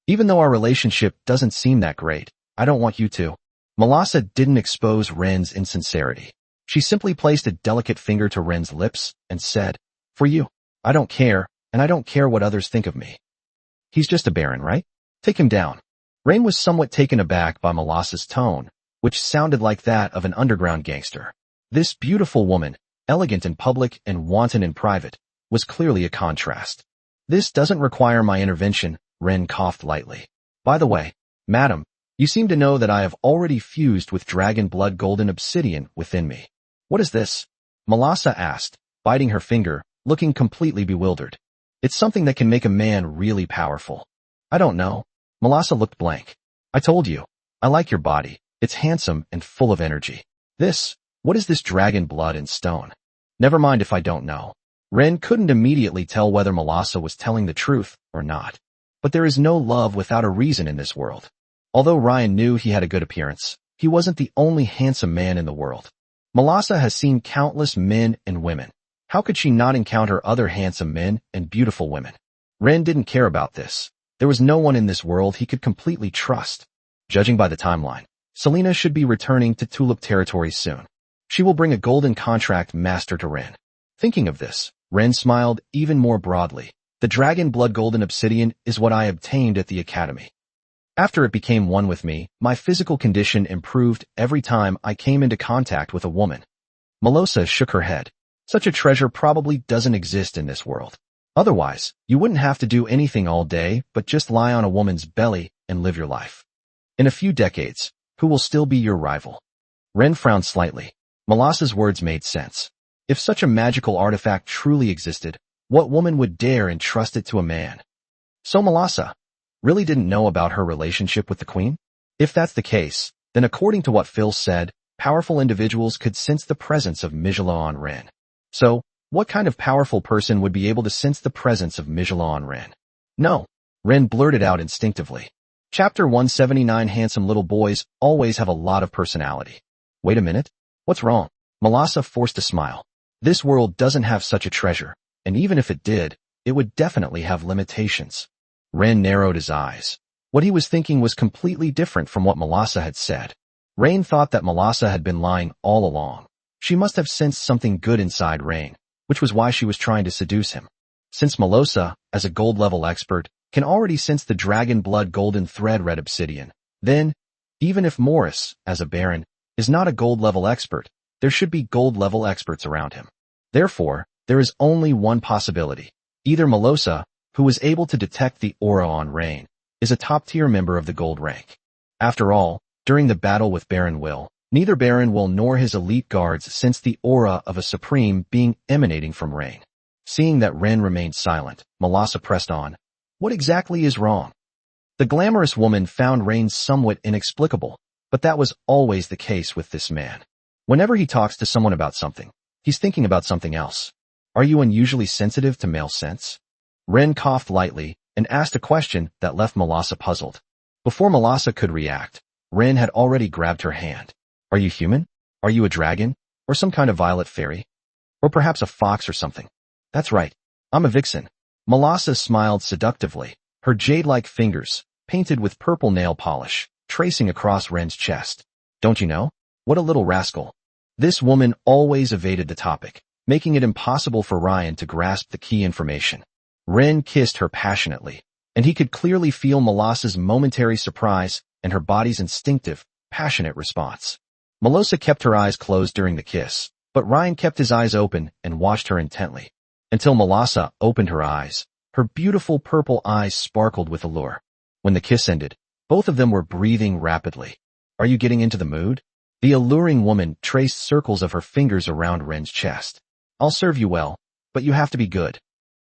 Even though our relationship doesn't seem that great, I don't want you to. Melassa didn't expose Ren's insincerity. She simply placed a delicate finger to Ren's lips and said, "For you. I don't care, and I don't care what others think of me. He's just a baron, right? Take him down." Ren was somewhat taken aback by Melassa's tone, which sounded like that of an underground gangster. This beautiful woman, elegant in public and wanton in private, was clearly a contrast. "This doesn't require my intervention," Ren coughed lightly. "By the way, madam, you seem to know that I have already fused with dragon blood golden obsidian within me." "What is this?" Melassa asked, biting her finger, looking completely bewildered. "It's something that can make a man really powerful." "I don't know." Melassa looked blank. "I told you. I like your body. It's handsome and full of energy. What is this dragon blood and stone?" "Never mind if I don't know." Ren couldn't immediately tell whether Melassa was telling the truth or not. But there is no love without a reason in this world. Although Ryan knew he had a good appearance, he wasn't the only handsome man in the world. Melassa has seen countless men and women. How could she not encounter other handsome men and beautiful women? Ren didn't care about this. There was no one in this world he could completely trust. Judging by the timeline, Selena should be returning to Tulip territory soon. She will bring a golden contract master to Ren. Thinking of this, Ren smiled even more broadly. "The dragon blood golden obsidian is what I obtained at the academy. After it became one with me, my physical condition improved every time I came into contact with a woman." Melassa shook her head. "Such a treasure probably doesn't exist in this world. Otherwise, you wouldn't have to do anything all day but just lie on a woman's belly and live your life. In a few decades, who will still be your rival?" Ren frowned slightly. Melassa's words made sense. If such a magical artifact truly existed, what woman would dare entrust it to a man? So Melassa really didn't know about her relationship with the queen? If that's the case, then according to what Phil said, powerful individuals could sense the presence of Mijala on Ren. So, what kind of powerful person would be able to sense the presence of Mijala on Ren? "No," Ren blurted out instinctively. Chapter 179. Handsome little boys always have a lot of personality. "Wait a minute. What's wrong?" Melassa forced a smile. "This world doesn't have such a treasure, and even if it did, it would definitely have limitations." Ren narrowed his eyes. What he was thinking was completely different from what Melassa had said. Rain thought that Melassa had been lying all along. She must have sensed something good inside Rain, which was why she was trying to seduce him. Since Melassa, as a gold-level expert, can already sense the dragon blood golden thread red obsidian, then, even if Maurice, as a baron, is not a gold-level expert, there should be gold-level experts around him. Therefore, there is only one possibility. Either Melassa, who was able to detect the aura on Rain, is a top-tier member of the gold rank. After all, during the battle with Baron Will, neither Baron Will nor his elite guards sensed the aura of a supreme being emanating from Rain. Seeing that Ren remained silent, Melassa pressed on. "What exactly is wrong?" The glamorous woman found Rain somewhat inexplicable, but that was always the case with this man. Whenever he talks to someone about something, he's thinking about something else. "Are you unusually sensitive to male scents?" Ren coughed lightly and asked a question that left Melassa puzzled. Before Melassa could react, Ren had already grabbed her hand. Are you human? Are you a dragon? Or some kind of violet fairy? Or perhaps a fox or something? That's right. I'm a vixen. Melassa smiled seductively, her jade-like fingers, painted with purple nail polish, tracing across Ren's chest. Don't you know? What a little rascal. This woman always evaded the topic, making it impossible for Ryan to grasp the key information. Ren kissed her passionately, and he could clearly feel Melassa's momentary surprise and her body's instinctive, passionate response. Melassa kept her eyes closed during the kiss, but Ryan kept his eyes open and watched her intently. Until Melassa opened her eyes, her beautiful purple eyes sparkled with allure. When the kiss ended, both of them were breathing rapidly. Are you getting into the mood? The alluring woman traced circles of her fingers around Ren's chest. I'll serve you well, but you have to be good.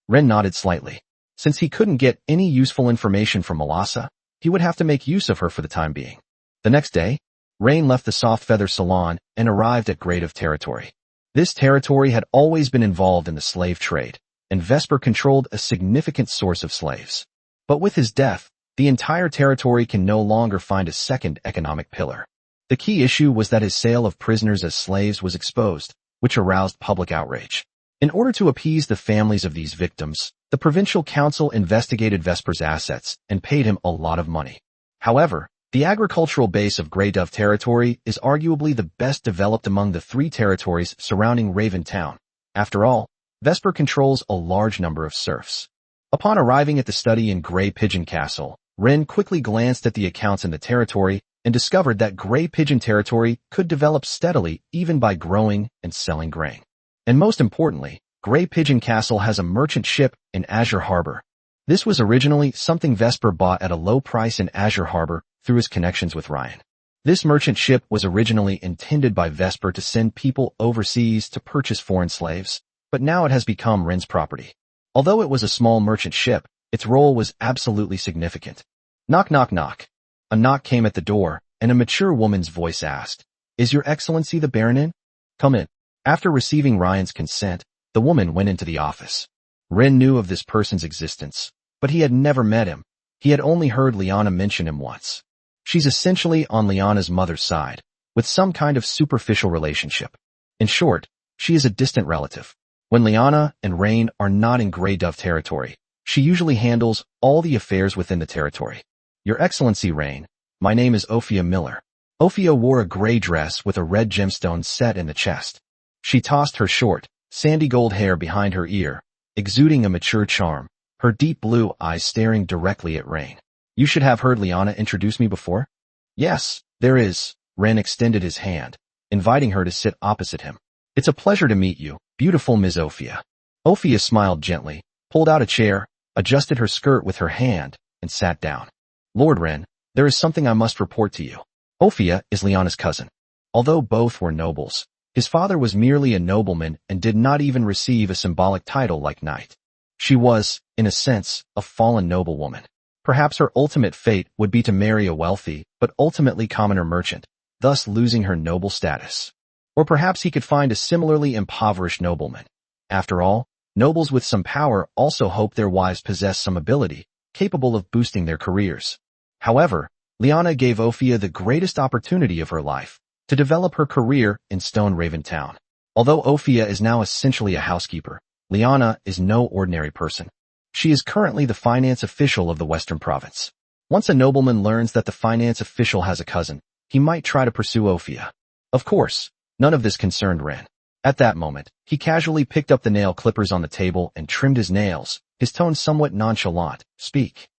Ren nodded slightly. Since he couldn't get any useful information from Melassa, he would have to make use of her for the time being. The next day, Rain left the Soft Feather Salon and arrived at Great of Territory. This territory had always been involved in the slave trade, and Vesper controlled a significant source of slaves. But with his death, the entire territory can no longer find a second economic pillar. The key issue was that his sale of prisoners as slaves was exposed, which aroused public outrage. In order to appease the families of these victims, the provincial council investigated Vesper's assets and paid him a lot of money. However, the agricultural base of Grey Dove Territory is arguably the best developed among the 3 territories surrounding Raven Town. After all, Vesper controls a large number of serfs. Upon arriving at the study in Grey Pigeon Castle, Ren quickly glanced at the accounts in the territory and discovered that Grey Pigeon Territory could develop steadily even by growing and selling grain. And most importantly, Grey Pigeon Castle has a merchant ship in Azure Harbor. This was originally something Vesper bought at a low price in Azure Harbor through his connections with Ryan. This merchant ship was originally intended by Vesper to send people overseas to purchase foreign slaves, but now it has become Ren's property. Although it was a small merchant ship, its role was absolutely significant. Knock, knock, knock. A knock came at the door, and a mature woman's voice asked, "Is Your Excellency the Baron in?" "Come in." After receiving Ryan's consent, the woman went into the office. Ren knew of this person's existence, but he had never met him. He had only heard Liana mention him once. She's essentially on Liana's mother's side, with some kind of superficial relationship. In short, she is a distant relative. When Liana and Rain are not in Grey Dove Territory, she usually handles all the affairs within the territory. "Your Excellency Rain, my name is Ophia Miller." Ophia wore a gray dress with a red gemstone set in the chest. She tossed her short, sandy gold hair behind her ear, exuding a mature charm, her deep blue eyes staring directly at Rain. "You should have heard Liana introduce me before?" "Yes, there is." Ren extended his hand, inviting her to sit opposite him. "It's a pleasure to meet you, beautiful Ms. Ophia." Ophia smiled gently, pulled out a chair, adjusted her skirt with her hand, and sat down. "Lord Ren, there is something I must report to you." Ophia is Liana's cousin. Although both were nobles, his father was merely a nobleman and did not even receive a symbolic title like knight. She was, in a sense, a fallen noblewoman. Perhaps her ultimate fate would be to marry a wealthy, but ultimately commoner merchant, thus losing her noble status. Or perhaps he could find a similarly impoverished nobleman. After all, nobles with some power also hope their wives possess some ability, capable of boosting their careers. However, Liana gave Ophia the greatest opportunity of her life, to develop her career in Stone Raven Town. Although Ophia is now essentially a housekeeper, Liana is no ordinary person. She is currently the finance official of the Western Province. Once a nobleman learns that the finance official has a cousin, he might try to pursue Ophia. Of course, none of this concerned Ren. At that moment, he casually picked up the nail clippers on the table and trimmed his nails, his tone somewhat nonchalant. "Speak."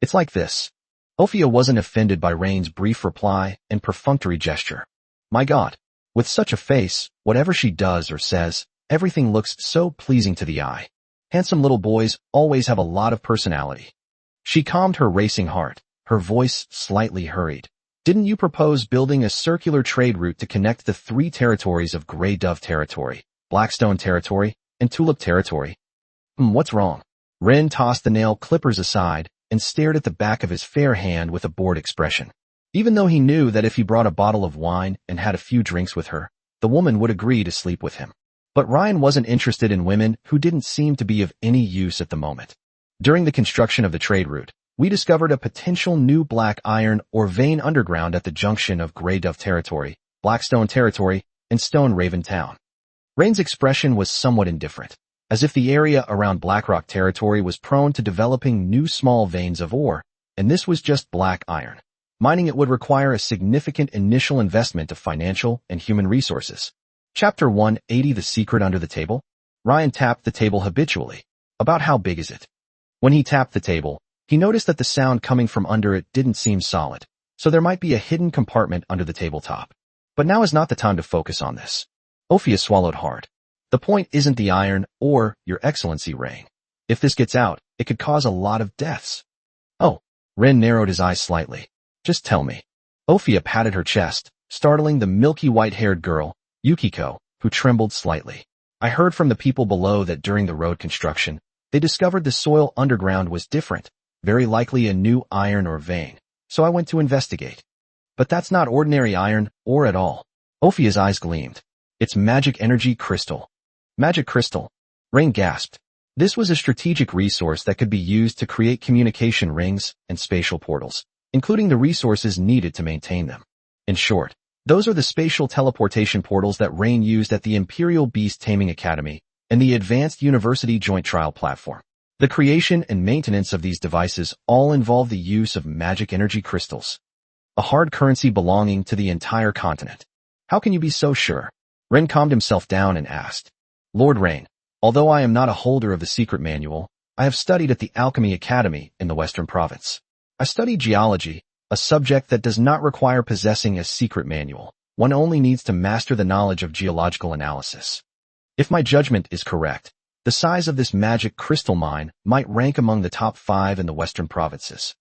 "It's like this." Ophia wasn't offended by Rain's brief reply and perfunctory gesture. "My God, with such a face, whatever she does or says, everything looks so pleasing to the eye. Handsome little boys always have a lot of personality." She calmed her racing heart, her voice slightly hurried. "Didn't you propose building a circular trade route to connect the 3 territories of Grey Dove Territory, Blackstone Territory, and Tulip Territory?" What's wrong?" Ren tossed the nail clippers aside and stared at the back of his fair hand with a bored expression. Even though he knew that if he brought a bottle of wine and had a few drinks with her, the woman would agree to sleep with him. But Ryan wasn't interested in women who didn't seem to be of any use at the moment. During the construction of the trade route, We discovered a potential new black iron or vein underground at the junction of Grey Dove Territory, Blackstone Territory, and Stone Raven Town. Rain's expression was somewhat indifferent, as if the area around Blackrock Territory was prone to developing new small veins of ore, and this was just black iron. Mining it would require a significant initial investment of financial and human resources. Chapter 180 The Secret Under the Table. Ryan tapped the table habitually. About how big is it? When he tapped the table, he noticed that the sound coming from under it didn't seem solid, so there might be a hidden compartment under the tabletop. But now is not the time to focus on this. Ophia swallowed hard. The point isn't the iron or, Your Excellency, Rain. If this gets out, it could cause a lot of deaths. Oh, Ren narrowed his eyes slightly. Just tell me. Ophia patted her chest, startling the milky white-haired girl, Yukiko, who trembled slightly. I heard from the people below that during the road construction, they discovered the soil underground was different, very likely a new iron or vein, so I went to investigate. But that's not ordinary iron, ore at all. Ophia's eyes gleamed. It's magic energy crystal. Magic crystal. Rain gasped. This was a strategic resource that could be used to create communication rings and spatial portals, including the resources needed to maintain them. In short, those are the spatial teleportation portals that Rain used at the Imperial Beast Taming Academy and the Advanced University Joint Trial Platform. The creation and maintenance of these devices all involve the use of magic energy crystals, a hard currency belonging to the entire continent. How can you be so sure? Ren calmed himself down and asked. Lord Rain, although I am not a holder of the secret manual, I have studied at the Alchemy Academy in the Western Province. I studied geology, a subject that does not require possessing a secret manual. One only needs to master the knowledge of geological analysis. If my judgment is correct, the size of this magic crystal mine might rank among the top 5 in the Western provinces.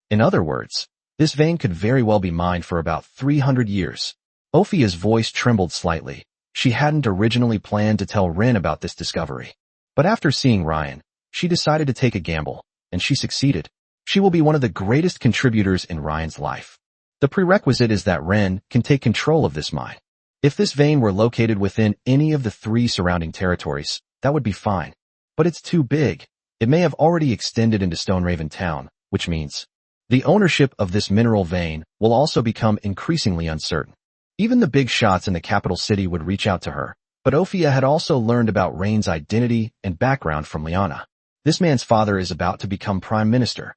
In other words, this vein could very well be mined for about 300 years. Ophia's voice trembled slightly. She hadn't originally planned to tell Ren about this discovery. But after seeing Ryan, she decided to take a gamble, and she succeeded. She will be one of the greatest contributors in Ryan's life. The prerequisite is that Ren can take control of this mine. If this vein were located within any of the 3 surrounding territories, that would be fine. But it's too big. It may have already extended into Stone Raven Town, which means the ownership of this mineral vein will also become increasingly uncertain. Even the big shots in the capital city would reach out to her, but Ophia had also learned about Rain's identity and background from Liana. This man's father is about to become prime minister.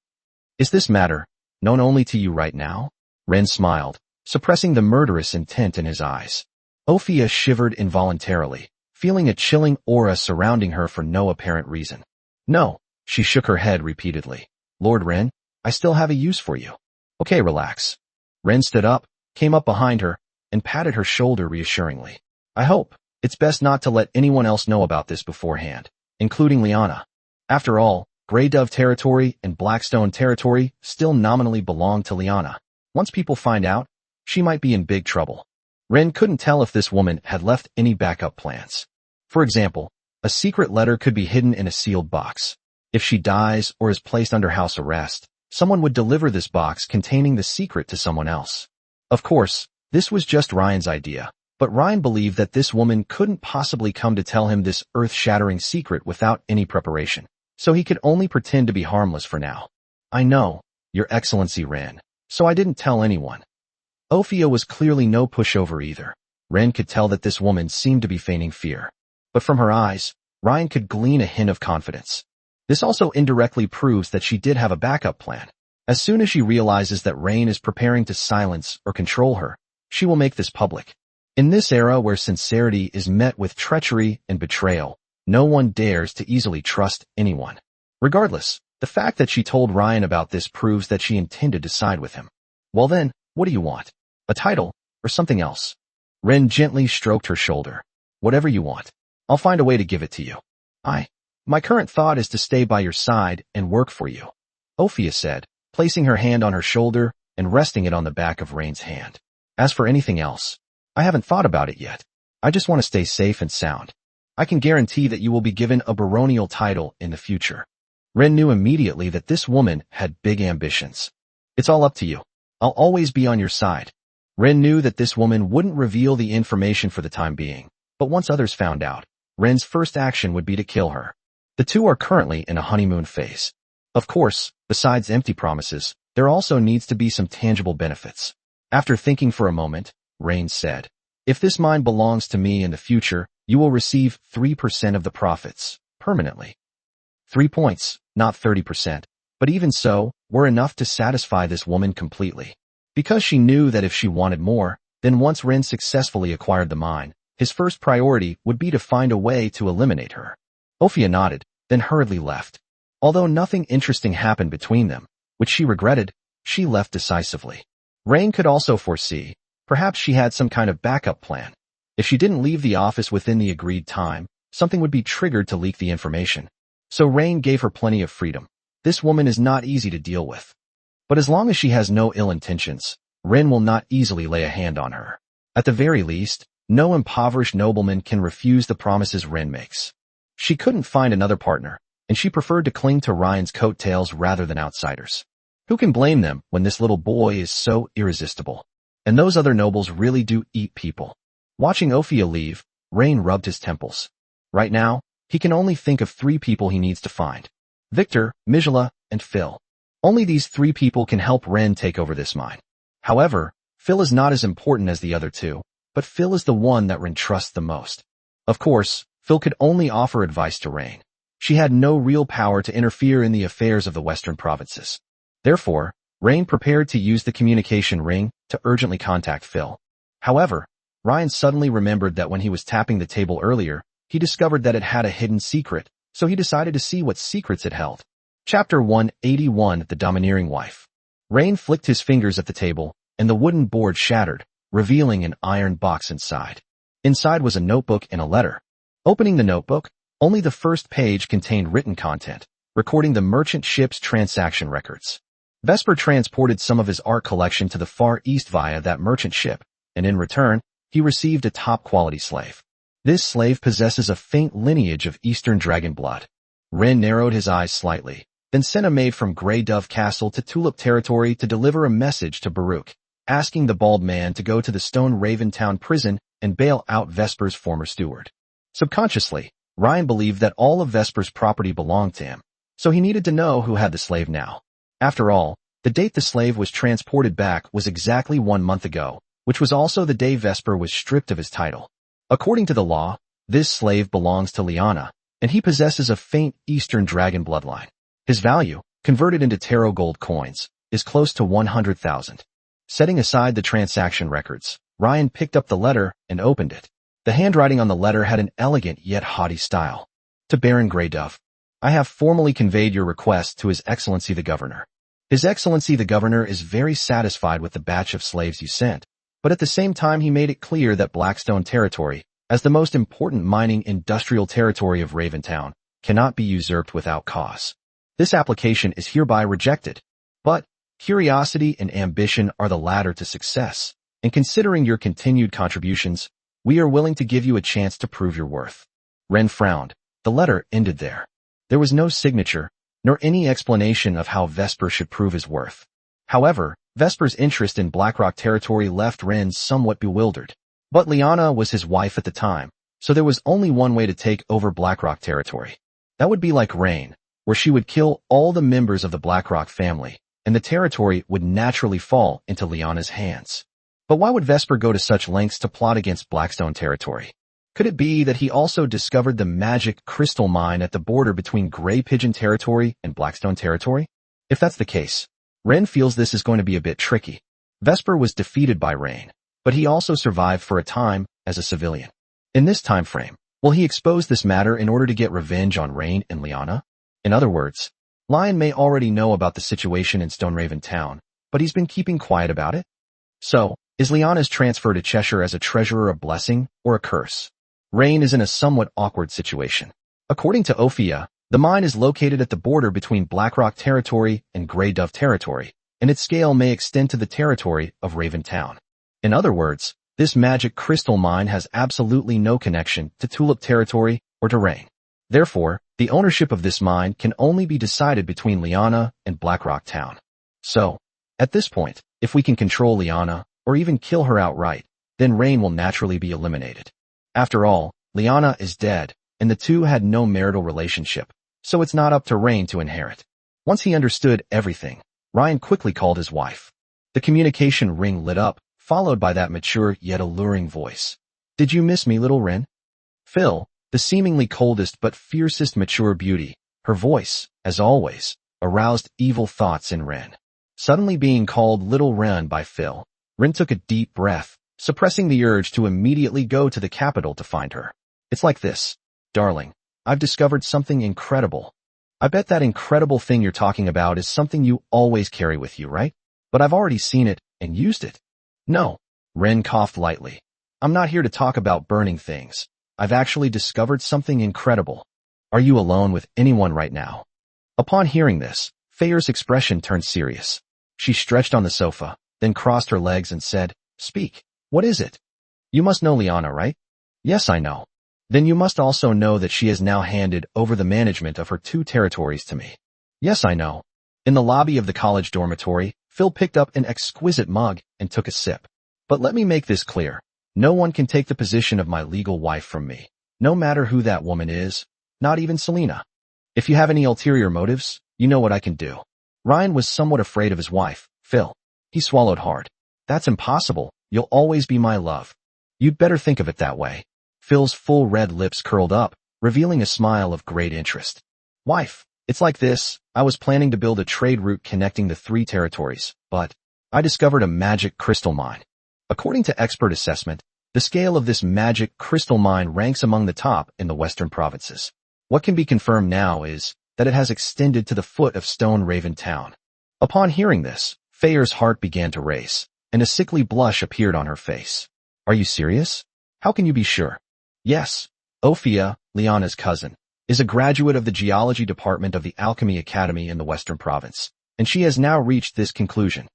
Is this matter known only to you right now? Ren smiled, suppressing the murderous intent in his eyes. Ophia shivered involuntarily, feeling a chilling aura surrounding her for no apparent reason. No, she shook her head repeatedly. Lord Ren, I still have a use for you. Okay, relax. Ren stood up, came up behind her, and patted her shoulder reassuringly. I hope it's best not to let anyone else know about this beforehand, including Liana. After all, Grey Dove Territory and Blackstone Territory still nominally belong to Liana. Once people find out, she might be in big trouble. Ren couldn't tell if this woman had left any backup plans. For example, a secret letter could be hidden in a sealed box. If she dies or is placed under house arrest, someone would deliver this box containing the secret to someone else. Of course, this was just Ryan's idea, but Ryan believed that this woman couldn't possibly come to tell him this earth-shattering secret without any preparation, so he could only pretend to be harmless for now. I know, Your Excellency Ren, so I didn't tell anyone. Ophia was clearly no pushover either. Ren could tell that this woman seemed to be feigning fear. But from her eyes, Ryan could glean a hint of confidence. This also indirectly proves that she did have a backup plan. As soon as she realizes that Rain is preparing to silence or control her, she will make this public. In this era where sincerity is met with treachery and betrayal, no one dares to easily trust anyone. Regardless, the fact that she told Ryan about this proves that she intended to side with him. Well then, what do you want? A title, or something else? Ren gently stroked her shoulder. Whatever you want. I'll find a way to give it to you. My current thought is to stay by your side and work for you, Ophia said, placing her hand on her shoulder and resting it on the back of Rain's hand. As for anything else, I haven't thought about it yet. I just want to stay safe and sound. I can guarantee that you will be given a baronial title in the future. Ren knew immediately that this woman had big ambitions. It's all up to you. I'll always be on your side. Ren knew that this woman wouldn't reveal the information for the time being, but once others found out, Ren's first action would be to kill her. The two are currently in a honeymoon phase. Of course, besides empty promises, there also needs to be some tangible benefits. After thinking for a moment, Rain said, "If this mine belongs to me in the future, you will receive 3% of the profits, permanently." 3 points, not 30%, but even so, were enough to satisfy this woman completely. Because she knew that if she wanted more, then once Ren successfully acquired the mine, his first priority would be to find a way to eliminate her. Ophia nodded, then hurriedly left. Although nothing interesting happened between them, which she regretted, she left decisively. Rain could also foresee, perhaps she had some kind of backup plan. If she didn't leave the office within the agreed time, something would be triggered to leak the information. So Rain gave her plenty of freedom. This woman is not easy to deal with. But as long as she has no ill intentions, Ren will not easily lay a hand on her. At the very least, no impoverished nobleman can refuse the promises Ren makes. She couldn't find another partner, and she preferred to cling to Ryan's coattails rather than outsiders. Who can blame them when this little boy is so irresistible? And those other nobles really do eat people. Watching Ophia leave, Rain rubbed his temples. Right now, he can only think of 3 people he needs to find: Victor, Mijala, and Phil. Only these 3 people can help Ren take over this mine. However, Phil is not as important as the other 2, but Phil is the one that Ren trusts the most. Of course, Phil could only offer advice to Rain. She had no real power to interfere in the affairs of the western provinces. Therefore, Rain prepared to use the communication ring to urgently contact Phil. However, Ryan suddenly remembered that when he was tapping the table earlier, he discovered that it had a hidden secret, so he decided to see what secrets it held. Chapter 181: The Domineering Wife. Rain flicked his fingers at the table, and the wooden board shattered, revealing an iron box inside. Inside was a notebook and a letter. Opening the notebook, only the first page contained written content, recording the merchant ship's transaction records. Vesper transported some of his art collection to the Far East via that merchant ship, and in return, he received a top-quality slave. This slave possesses a faint lineage of Eastern dragon blood. Ren narrowed his eyes slightly, then sent a maid from Grey Dove Castle to Tulip Territory to deliver a message to Baruch, asking the bald man to go to the Stone Raven Town prison and bail out Vesper's former steward. Subconsciously, Ryan believed that all of Vesper's property belonged to him, so he needed to know who had the slave now. After all, the date the slave was transported back was exactly 1 month ago, which was also the day Vesper was stripped of his title. According to the law, this slave belongs to Liana, and he possesses a faint Eastern dragon bloodline. His value, converted into Tarot gold coins, is close to 100,000. Setting aside the transaction records, Ryan picked up the letter and opened it. The handwriting on the letter had an elegant yet haughty style. To Baron Grey Dove, I have formally conveyed your request to His Excellency the Governor. His Excellency the Governor is very satisfied with the batch of slaves you sent, but at the same time he made it clear that Blackstone Territory, as the most important mining industrial territory of Raventown, cannot be usurped without cause. This application is hereby rejected. But curiosity and ambition are the ladder to success, and considering your continued contributions, we are willing to give you a chance to prove your worth. Ren frowned. The letter ended there. There was no signature, nor any explanation of how Vesper should prove his worth. However, Vesper's interest in Blackrock Territory left Ren somewhat bewildered. But Liana was his wife at the time, so there was only one way to take over Blackrock Territory. That would be like Rain, where she would kill all the members of the Blackrock family, and the territory would naturally fall into Liana's hands. But why would Vesper go to such lengths to plot against Blackstone Territory? Could it be that he also discovered the magic crystal mine at the border between Grey Pigeon Territory and Blackstone Territory? If that's the case, Ren feels this is going to be a bit tricky. Vesper was defeated by Rain, but he also survived for a time as a civilian. In this time frame, will he expose this matter in order to get revenge on Rain and Liana? In other words, Lion may already know about the situation in Stoneraven Town, but he's been keeping quiet about it. So, is Liana's transfer to Cheshire as a treasurer a blessing or a curse? Rain is in a somewhat awkward situation. According to Ophia, the mine is located at the border between Blackrock Territory and Grey Dove Territory, and its scale may extend to the territory of Raventown. In other words, this magic crystal mine has absolutely no connection to Tulip Territory or to Rain. Therefore, the ownership of this mine can only be decided between Liana and Blackrock Town. So, at this point, if we can control Liana, or even kill her outright, then Rain will naturally be eliminated. After all, Liana is dead, and the two had no marital relationship, so it's not up to Rain to inherit. Once he understood everything, Ryan quickly called his wife. The communication ring lit up, followed by that mature yet alluring voice. "Did you miss me, little Ren?" Phil, the seemingly coldest but fiercest mature beauty, her voice, as always, aroused evil thoughts in Ren. Suddenly being called Little Ren by Phil, Ren took a deep breath, suppressing the urge to immediately go to the capital to find her. "It's like this. Darling, I've discovered something incredible. I bet that incredible thing you're talking about is something you always carry with you, right? But I've already seen it and used it." "No." Ren coughed lightly. "I'm not here to talk about burning things. I've actually discovered something incredible. Are you alone with anyone right now?" Upon hearing this, Feyer's expression turned serious. She stretched on the sofa, then crossed her legs and said, "Speak. What is it?" "You must know Liana, right?" "Yes, I know." "Then you must also know that she has now handed over the management of her 2 territories to me." "Yes, I know." In the lobby of the college dormitory, Phil picked up an exquisite mug and took a sip. "But let me make this clear. No one can take the position of my legal wife from me, no matter who that woman is, not even Selena. If you have any ulterior motives, you know what I can do." Ryan was somewhat afraid of his wife, Phil. He swallowed hard. "That's impossible. You'll always be my love." "You'd better think of it that way." Phil's full red lips curled up, revealing a smile of great interest. "Wife, it's like this. I was planning to build a trade route connecting the 3 territories, but I discovered a magic crystal mine. According to expert assessment, the scale of this magic crystal mine ranks among the top in the western provinces. What can be confirmed now is that it has extended to the foot of Stone Raven Town." Upon hearing this, Feyer's heart began to race, and a sickly blush appeared on her face. "Are you serious? How can you be sure?" "Yes. Ophia, Liana's cousin, is a graduate of the geology department of the Alchemy Academy in the Western Province, and she has now reached this conclusion."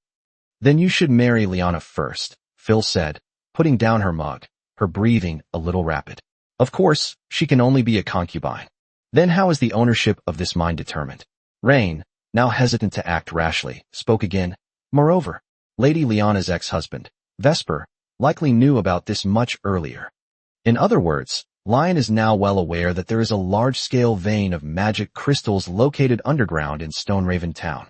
"Then you should marry Liana first," Phil said, putting down her mug, her breathing a little rapid. "Of course, she can only be a concubine." "Then how is the ownership of this mine determined?" Rain, now hesitant to act rashly, spoke again. "Moreover, Lady Liana's ex-husband, Vesper, likely knew about this much earlier. In other words, Lion is now well aware that there is a large-scale vein of magic crystals located underground in Stone Raven Town.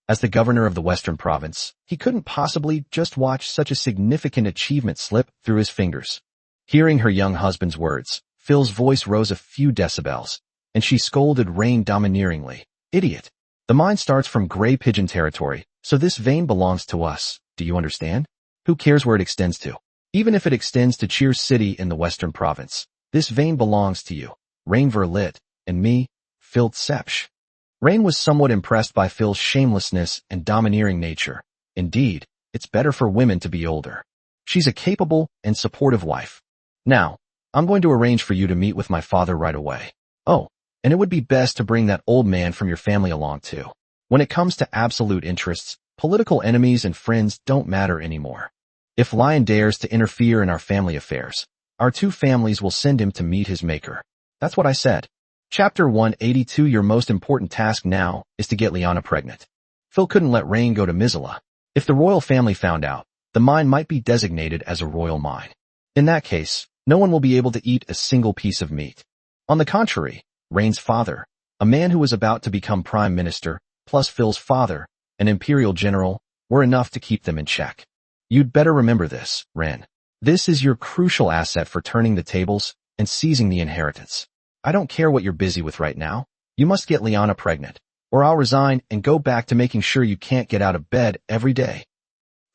As the governor of the Western Province, he couldn't possibly just watch such a significant achievement slip through his fingers." Hearing her young husband's words, Phil's voice rose a few decibels, and she scolded Rain domineeringly. "Idiot. The mine starts from Grey Pigeon territory, so this vein belongs to us. Do you understand? Who cares where it extends to? Even if it extends to Cheer City in the Western Province, this vein belongs to you, Rain Verlit, and me, Phil Tsepsh." Rain was somewhat impressed by Phil's shamelessness and domineering nature. Indeed, it's better for women to be older. She's a capable and supportive wife. "Now, I'm going to arrange for you to meet with my father right away. Oh, and it would be best to bring that old man from your family along too. When it comes to absolute interests, political enemies and friends don't matter anymore. If Lion dares to interfere in our family affairs, our 2 families will send him to meet his maker." That's what I said. Chapter 182. Your most important task now is to get Liana pregnant. Phil couldn't let Rain go to Mizela. If the royal family found out, the mine might be designated as a royal mine. In that case, no one will be able to eat a single piece of meat. On the contrary, Rain's father, a man who was about to become prime minister, plus Phil's father, an imperial general, were enough to keep them in check. You'd better remember this, Ren. This is your crucial asset for turning the tables and seizing the inheritance. I don't care what you're busy with right now. You must get Liana pregnant, or I'll resign and go back to making sure you can't get out of bed every day.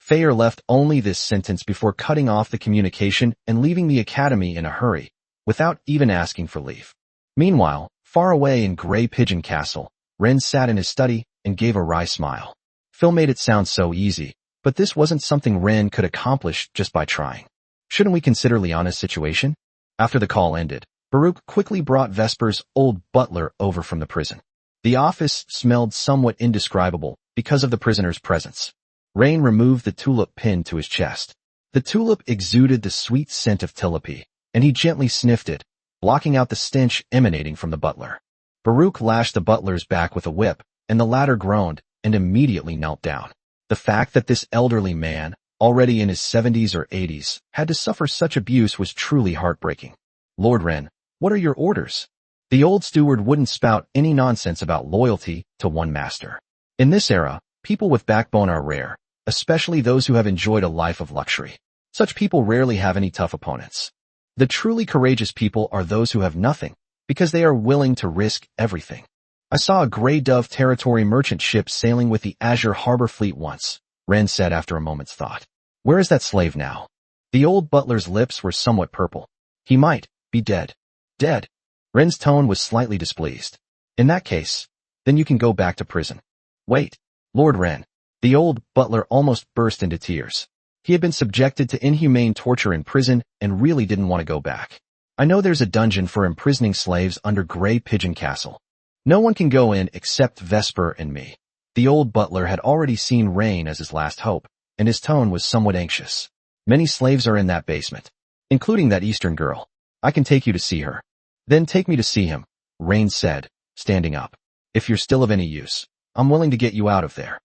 Feyer left only this sentence before cutting off the communication and leaving the academy in a hurry, without even asking for leave. Meanwhile, far away in Grey Pigeon Castle, Ren sat in his study and gave a wry smile. Phil made it sound so easy, but this wasn't something Ren could accomplish just by trying. Shouldn't we consider Liana's situation? After the call ended, Baruch quickly brought Vesper's old butler over from the prison. The office smelled somewhat indescribable because of the prisoner's presence. Rain removed the tulip pin to his chest. The tulip exuded the sweet scent of tilapy, and he gently sniffed it, blocking out the stench emanating from the butler. Baruch lashed the butler's back with a whip, and the latter groaned and immediately knelt down. The fact that this elderly man, already in his 70s or 80s, had to suffer such abuse was truly heartbreaking. Lord Ren, what are your orders? The old steward wouldn't spout any nonsense about loyalty to one master. In this era, people with backbone are rare, especially those who have enjoyed a life of luxury. Such people rarely have any tough opponents. The truly courageous people are those who have nothing, because they are willing to risk everything. I saw a Grey Dove territory merchant ship sailing with the Azure Harbor Fleet once, Ren said after a moment's thought. Where is that slave now? The old butler's lips were somewhat purple. He might be dead. Dead? Ren's tone was slightly displeased. In that case, then you can go back to prison. Wait, Lord Ren. The old butler almost burst into tears. He had been subjected to inhumane torture in prison and really didn't want to go back. I know there's a dungeon for imprisoning slaves under Grey Pigeon Castle. No one can go in except Vesper and me. The old butler had already seen Rain as his last hope, and his tone was somewhat anxious. Many slaves are in that basement, including that Eastern girl. I can take you to see her. Then take me to see him, Rain said, standing up. If you're still of any use, I'm willing to get you out of there.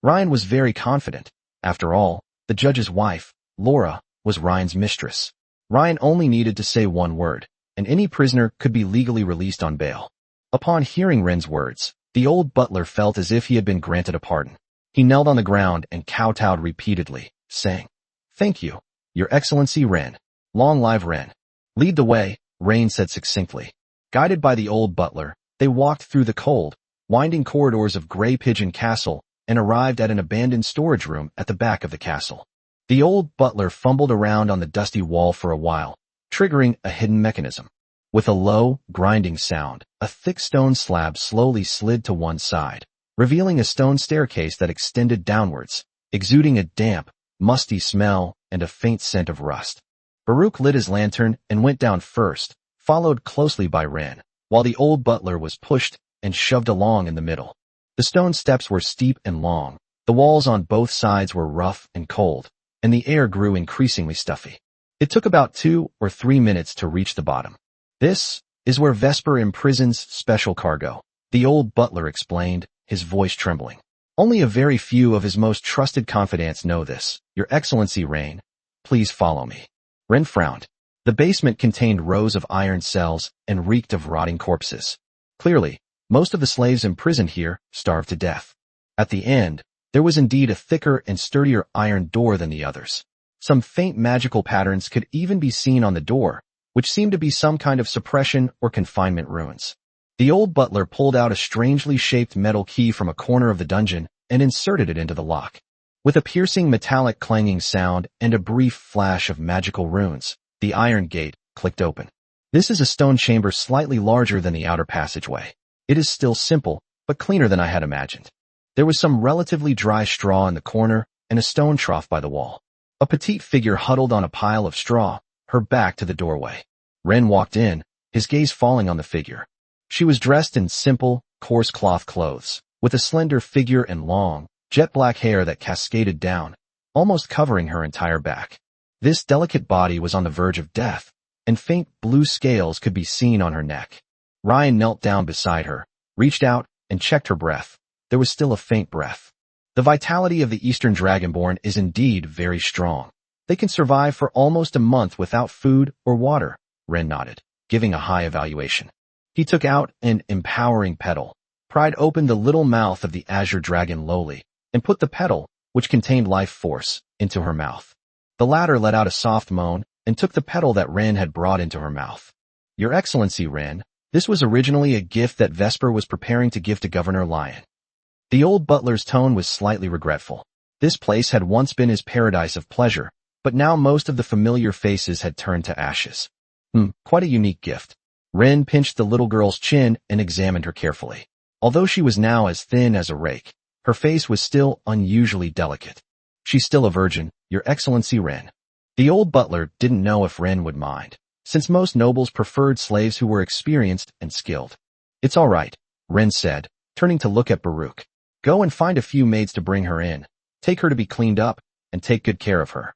Ryan was very confident. After all, the judge's wife, Laura, was Ryan's mistress. Ryan only needed to say one word, and any prisoner could be legally released on bail. Upon hearing Ren's words, the old butler felt as if he had been granted a pardon. He knelt on the ground and kowtowed repeatedly, saying, Thank you, Your Excellency Ren. Long live Ren. Lead the way, Rain said succinctly. Guided by the old butler, they walked through the cold, winding corridors of Grey Pigeon Castle and arrived at an abandoned storage room at the back of the castle. The old butler fumbled around on the dusty wall for a while, triggering a hidden mechanism. With a low, grinding sound, a thick stone slab slowly slid to one side, revealing a stone staircase that extended downwards, exuding a damp, musty smell and a faint scent of rust. Baruch lit his lantern and went down first, followed closely by Ren, while the old butler was pushed and shoved along in the middle. The stone steps were steep and long, the walls on both sides were rough and cold, and the air grew increasingly stuffy. It took about 2 or 3 minutes to reach the bottom. This is where Vesper imprisons special cargo, the old butler explained, his voice trembling. Only a very few of his most trusted confidants know this. Your Excellency Rain, please follow me. Ren frowned. The basement contained rows of iron cells and reeked of rotting corpses. Clearly, most of the slaves imprisoned here starved to death. At the end, there was indeed a thicker and sturdier iron door than the others. Some faint magical patterns could even be seen on the door, which seemed to be some kind of suppression or confinement runes. The old butler pulled out a strangely shaped metal key from a corner of the dungeon and inserted it into the lock. With a piercing metallic clanging sound and a brief flash of magical runes, the iron gate clicked open. This is a stone chamber slightly larger than the outer passageway. It is still simple, but cleaner than I had imagined. There was some relatively dry straw in the corner and a stone trough by the wall. A petite figure huddled on a pile of straw, her back to the doorway. Ren walked in, his gaze falling on the figure. She was dressed in simple, coarse cloth clothes, with a slender figure and long, jet-black hair that cascaded down, almost covering her entire back. This delicate body was on the verge of death, and faint blue scales could be seen on her neck. Ryan knelt down beside her, reached out, and checked her breath. There was still a faint breath. The vitality of the Eastern Dragonborn is indeed very strong. They can survive for almost a month without food or water, Ren nodded, giving a high evaluation. He took out an empowering petal, pried open the little mouth of the Azure Dragon lowly, and put the petal, which contained life force, into her mouth. The latter let out a soft moan and took the petal that Ren had brought into her mouth. Your Excellency Ren, this was originally a gift that Vesper was preparing to give to Governor Lion. The old butler's tone was slightly regretful. This place had once been his paradise of pleasure, but now most of the familiar faces had turned to ashes. Quite a unique gift. Ren pinched the little girl's chin and examined her carefully. Although she was now as thin as a rake, her face was still unusually delicate. She's still a virgin, Your Excellency Ren. The old butler didn't know if Ren would mind, since most nobles preferred slaves who were experienced and skilled. It's all right, Ren said, turning to look at Baruch. Go and find a few maids to bring her in. Take her to be cleaned up, and take good care of her.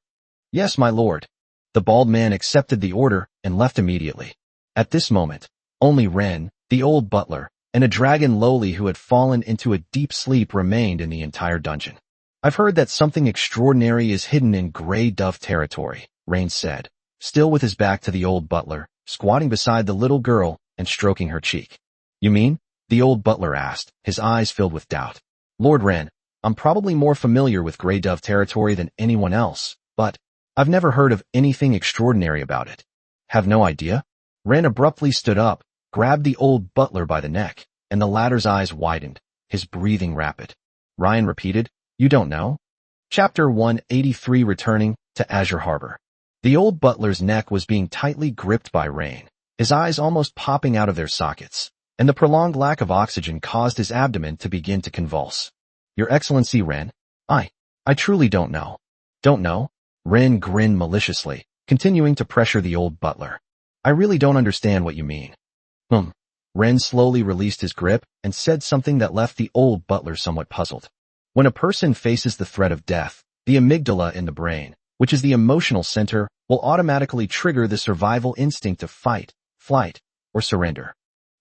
Yes, my lord. The bald man accepted the order and left immediately. At this moment, only Ren, the old butler, and a dragon lowly who had fallen into a deep sleep remained in the entire dungeon. I've heard that something extraordinary is hidden in Grey Dove territory, Rain said, still with his back to the old butler, squatting beside the little girl and stroking her cheek. You mean? The old butler asked, his eyes filled with doubt. Lord Wren, I'm probably more familiar with Grey Dove territory than anyone else, but I've never heard of anything extraordinary about it. Have no idea? Wren abruptly stood up, grabbed the old butler by the neck, and the latter's eyes widened, his breathing rapid. Ryan repeated, You don't know? Chapter 183 Returning to Azure Harbor. The old butler's neck was being tightly gripped by Rain, his eyes almost popping out of their sockets, and the prolonged lack of oxygen caused his abdomen to begin to convulse. Your Excellency Wren, I truly don't know. Don't know? Wren grinned maliciously, continuing to pressure the old butler. I really don't understand what you mean. Wren slowly released his grip and said something that left the old butler somewhat puzzled. When a person faces the threat of death, the amygdala in the brain, which is the emotional center, will automatically trigger the survival instinct of fight, flight, or surrender.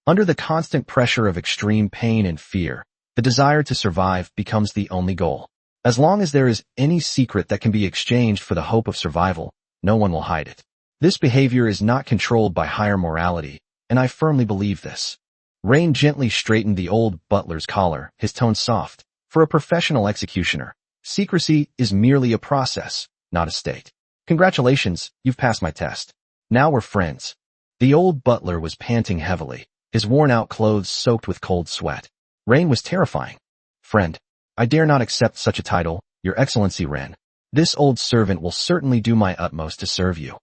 Under the constant pressure of extreme pain and fear, the desire to survive becomes the only goal. As long as there is any secret that can be exchanged for the hope of survival, no one will hide it. This behavior is not controlled by higher morality, and I firmly believe this. Rain gently straightened the old butler's collar, his tone soft. For a professional executioner, secrecy is merely a process, not a state. Congratulations, you've passed my test. Now we're friends. The old butler was panting heavily, his worn-out clothes soaked with cold sweat. Rain was terrifying. Friend, I dare not accept such a title, Your Excellency Wren. This old servant will certainly do my utmost to serve you.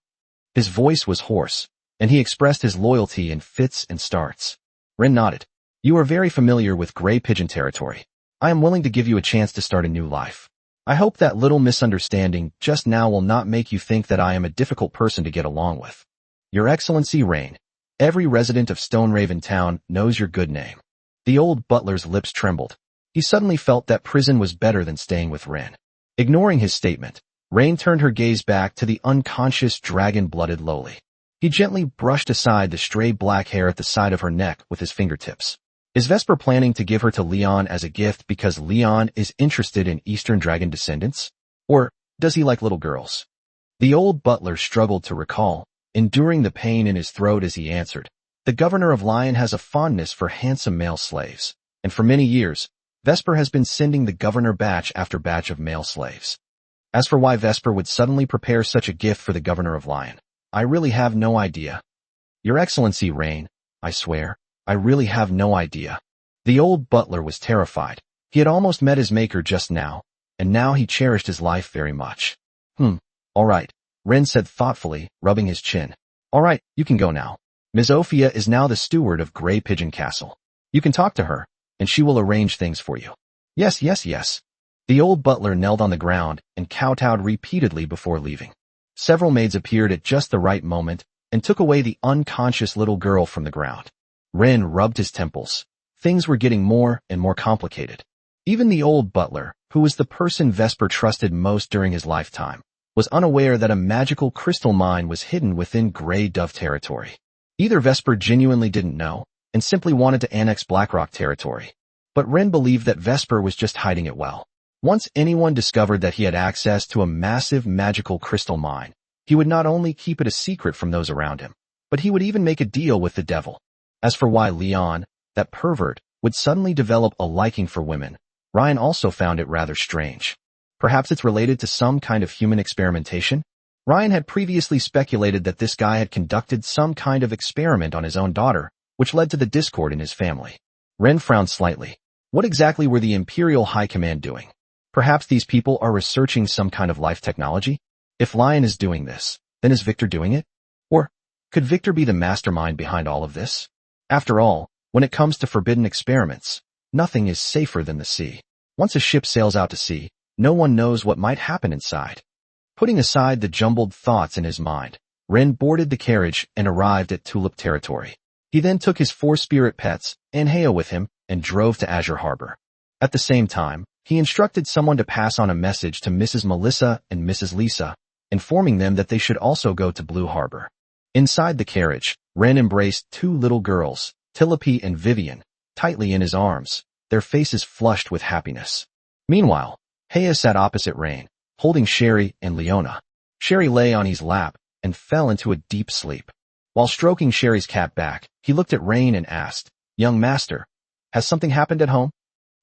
His voice was hoarse, and he expressed his loyalty in fits and starts. Wren nodded. You are very familiar with Grey Pigeon territory. I am willing to give you a chance to start a new life. I hope that little misunderstanding just now will not make you think that I am a difficult person to get along with. Your Excellency Rain, every resident of Stoneraven Town knows your good name. The old butler's lips trembled. He suddenly felt that prison was better than staying with Wren. Ignoring his statement, Rain turned her gaze back to the unconscious dragon-blooded Loli. He gently brushed aside the stray black hair at the side of her neck with his fingertips. Is Vesper planning to give her to Leon as a gift because Leon is interested in Eastern Dragon descendants? Or does he like little girls? The old butler struggled to recall, enduring the pain in his throat as he answered. The governor of Lion has a fondness for handsome male slaves, and for many years, Vesper has been sending the governor batch after batch of male slaves. As for why Vesper would suddenly prepare such a gift for the governor of Lion, I really have no idea. Your Excellency Rain, I swear, I really have no idea. The old butler was terrified. He had almost met his maker just now, and now he cherished his life very much. All right, Wren said thoughtfully, rubbing his chin. All right, you can go now. Ms. Ophia is now the steward of Grey Pigeon Castle. You can talk to her, and she will arrange things for you. Yes. The old butler knelt on the ground and kowtowed repeatedly before leaving. Several maids appeared at just the right moment and took away the unconscious little girl from the ground. Wren rubbed his temples. Things were getting more and more complicated. Even the old butler, who was the person Vesper trusted most during his lifetime, was unaware that a magical crystal mine was hidden within Grey Dove territory. Either Vesper genuinely didn't know and simply wanted to annex Blackrock territory, but Wren believed that Vesper was just hiding it well. Once anyone discovered that he had access to a massive magical crystal mine, he would not only keep it a secret from those around him, but he would even make a deal with the devil. As for why Leon, that pervert, would suddenly develop a liking for women, Ryan also found it rather strange. Perhaps it's related to some kind of human experimentation? Ryan had previously speculated that this guy had conducted some kind of experiment on his own daughter, which led to the discord in his family. Wren frowned slightly. What exactly were the Imperial High Command doing? Perhaps these people are researching some kind of life technology? If Lion is doing this, then is Victor doing it? Or could Victor be the mastermind behind all of this? After all, when it comes to forbidden experiments, nothing is safer than the sea. Once a ship sails out to sea, no one knows what might happen inside. Putting aside the jumbled thoughts in his mind, Wren boarded the carriage and arrived at Tulip territory. He then took his 4 spirit pets, and Heo with him, and drove to Azure Harbor. At the same time, he instructed someone to pass on a message to Mrs. Melissa and Mrs. Lisa, informing them that they should also go to Blue Harbor. Inside the carriage, Wren embraced 2 little girls, Tilope and Vivian, tightly in his arms, their faces flushed with happiness. Meanwhile, Hea sat opposite Rain, holding Sherry and Leona. Sherry lay on his lap and fell into a deep sleep. While stroking Sherry's cat back, he looked at Rain and asked, "Young master, has something happened at home?"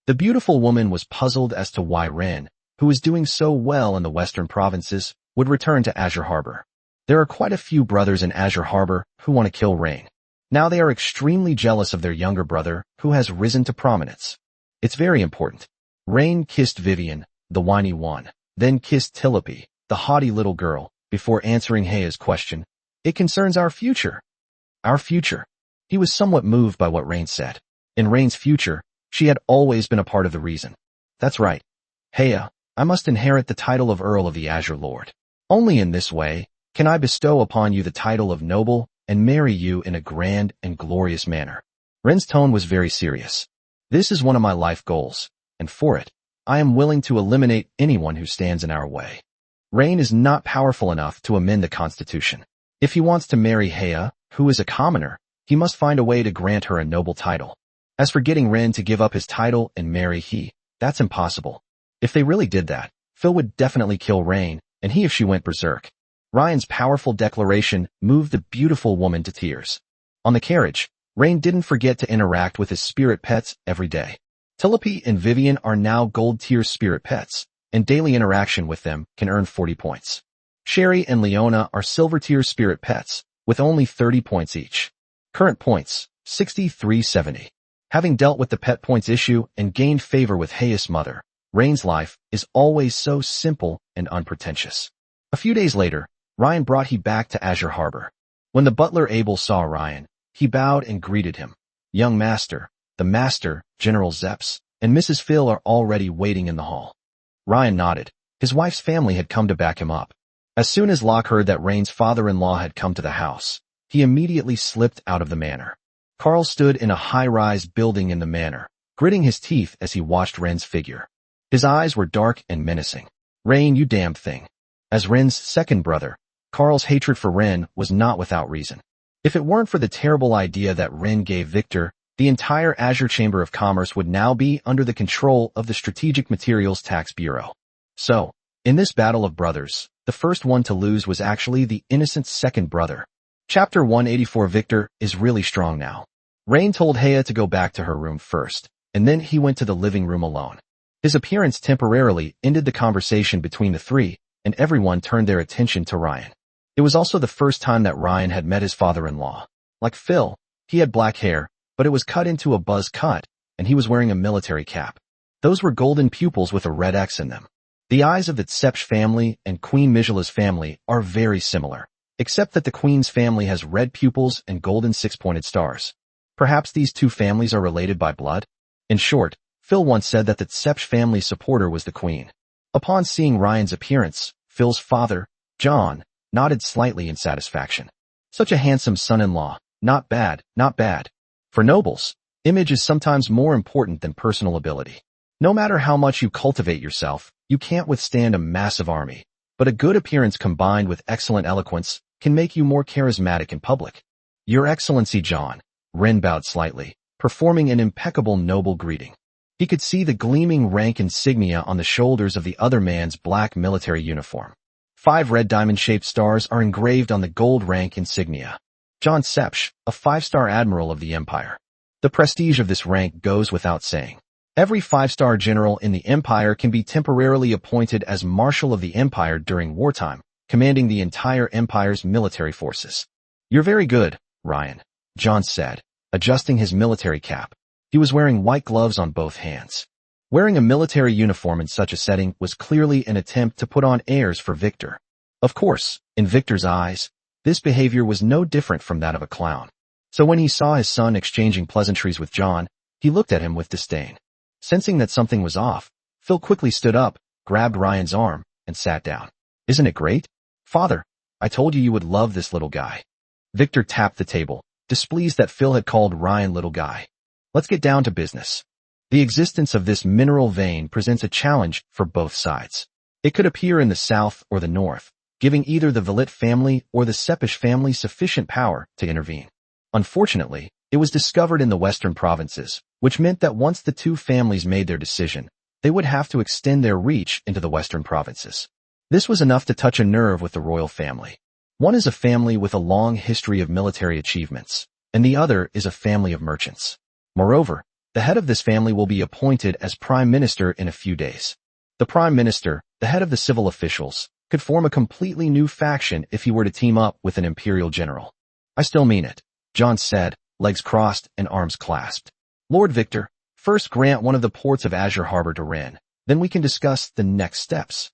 The beautiful woman was puzzled as to why Ren, who was doing so well in the western provinces, would return to Azure Harbor. There are quite a few brothers in Azure Harbor who want to kill Rain. Now they are extremely jealous of their younger brother, who has risen to prominence. It's very important. Rain kissed Vivian, the whiny one, then kissed Tilope, the haughty little girl, before answering Heia's question. "It concerns our future." Our future. He was somewhat moved by what Rain said. In Rain's future, she had always been a part of the reason. That's right. "Heia, I must inherit the title of Earl of the Azure Lord. Only in this way can I bestow upon you the title of noble and marry you in a grand and glorious manner." Ren's tone was very serious. "This is one of my life goals, and for it, I am willing to eliminate anyone who stands in our way." Rain is not powerful enough to amend the constitution. If he wants to marry Heia, who is a commoner, he must find a way to grant her a noble title. As for getting Ren to give up his title and marry He, that's impossible. If they really did that, Phil would definitely kill Rain, and he if she went berserk. Ryan's powerful declaration moved the beautiful woman to tears. On the carriage, Rain didn't forget to interact with his spirit pets every day. Tilope and Vivian are now gold-tier spirit pets, and daily interaction with them can earn 40 points. Sherry and Leona are silver-tier spirit pets, with only 30 points each. Current points, 6370. Having dealt with the pet points issue and gained favor with Heia's mother, Rain's life is always so simple and unpretentious. A few days later, Ryan brought He back to Azure Harbor. When the butler Abel saw Ryan, he bowed and greeted him. "Young master, the master, General Zeps, and Mrs. Phil are already waiting in the hall." Ryan nodded. His wife's family had come to back him up. As soon as Locke heard that Rain's father-in-law had come to the house, he immediately slipped out of the manor. Carl stood in a high-rise building in the manor, gritting his teeth as he watched Ren's figure. His eyes were dark and menacing. "Rain, you damned thing." As Ren's second brother, Carl's hatred for Ren was not without reason. If it weren't for the terrible idea that Ren gave Victor, the entire Azure Chamber of Commerce would now be under the control of the Strategic Materials Tax Bureau. So, in this battle of brothers, the first one to lose was actually the innocent second brother. Chapter 184. Victor is really strong now. Rain told Heia to go back to her room first, and then he went to the living room alone. His appearance temporarily ended the conversation between the three, and everyone turned their attention to Ryan. It was also the first time that Ryan had met his father-in-law. Like Phil, he had black hair, but it was cut into a buzz cut, and he was wearing a military cap. Those were golden pupils with a red X in them. The eyes of the Tsepsh family and Queen Mijala's family are very similar, except that the Queen's family has red pupils and golden six-pointed stars. Perhaps these two families are related by blood? In short, Phil once said that the Tsepsh family supporter was the Queen. Upon seeing Ryan's appearance, Phil's father, John, nodded slightly in satisfaction. Such a handsome son-in-law. Not bad, not bad. For nobles, image is sometimes more important than personal ability. No matter how much you cultivate yourself, you can't withstand a massive army, but a good appearance combined with excellent eloquence can make you more charismatic in public. "Your Excellency John," Ren bowed slightly, performing an impeccable noble greeting. He could see the gleaming rank insignia on the shoulders of the other man's black military uniform. 5 red diamond-shaped stars are engraved on the gold rank insignia. John Tsepsh, a 5-star admiral of the Empire. The prestige of this rank goes without saying. Every 5-star general in the Empire can be temporarily appointed as Marshal of the Empire during wartime, commanding the entire Empire's military forces. "You're very good, Ryan," John said, adjusting his military cap. He was wearing white gloves on both hands. Wearing a military uniform in such a setting was clearly an attempt to put on airs for Victor. Of course, in Victor's eyes, this behavior was no different from that of a clown. So when he saw his son exchanging pleasantries with John, he looked at him with disdain. Sensing that something was off, Phil quickly stood up, grabbed Ryan's arm, and sat down. "Isn't it great? Father, I told you you would love this little guy." Victor tapped the table, displeased that Phil had called Ryan little guy. "Let's get down to business. The existence of this mineral vein presents a challenge for both sides. It could appear in the south or the north, giving either the Velit family or the Sepish family sufficient power to intervene. Unfortunately, it was discovered in the western provinces, which meant that once the two families made their decision, they would have to extend their reach into the western provinces. This was enough to touch a nerve with the royal family. One is a family with a long history of military achievements, and the other is a family of merchants. Moreover, the head of this family will be appointed as prime minister in a few days. The prime minister, the head of the civil officials, could form a completely new faction if he were to team up with an imperial general. I still mean it, John said, legs crossed and arms clasped. Lord Victor, first grant one of the ports of Azure Harbor to Ren, then we can discuss the next steps.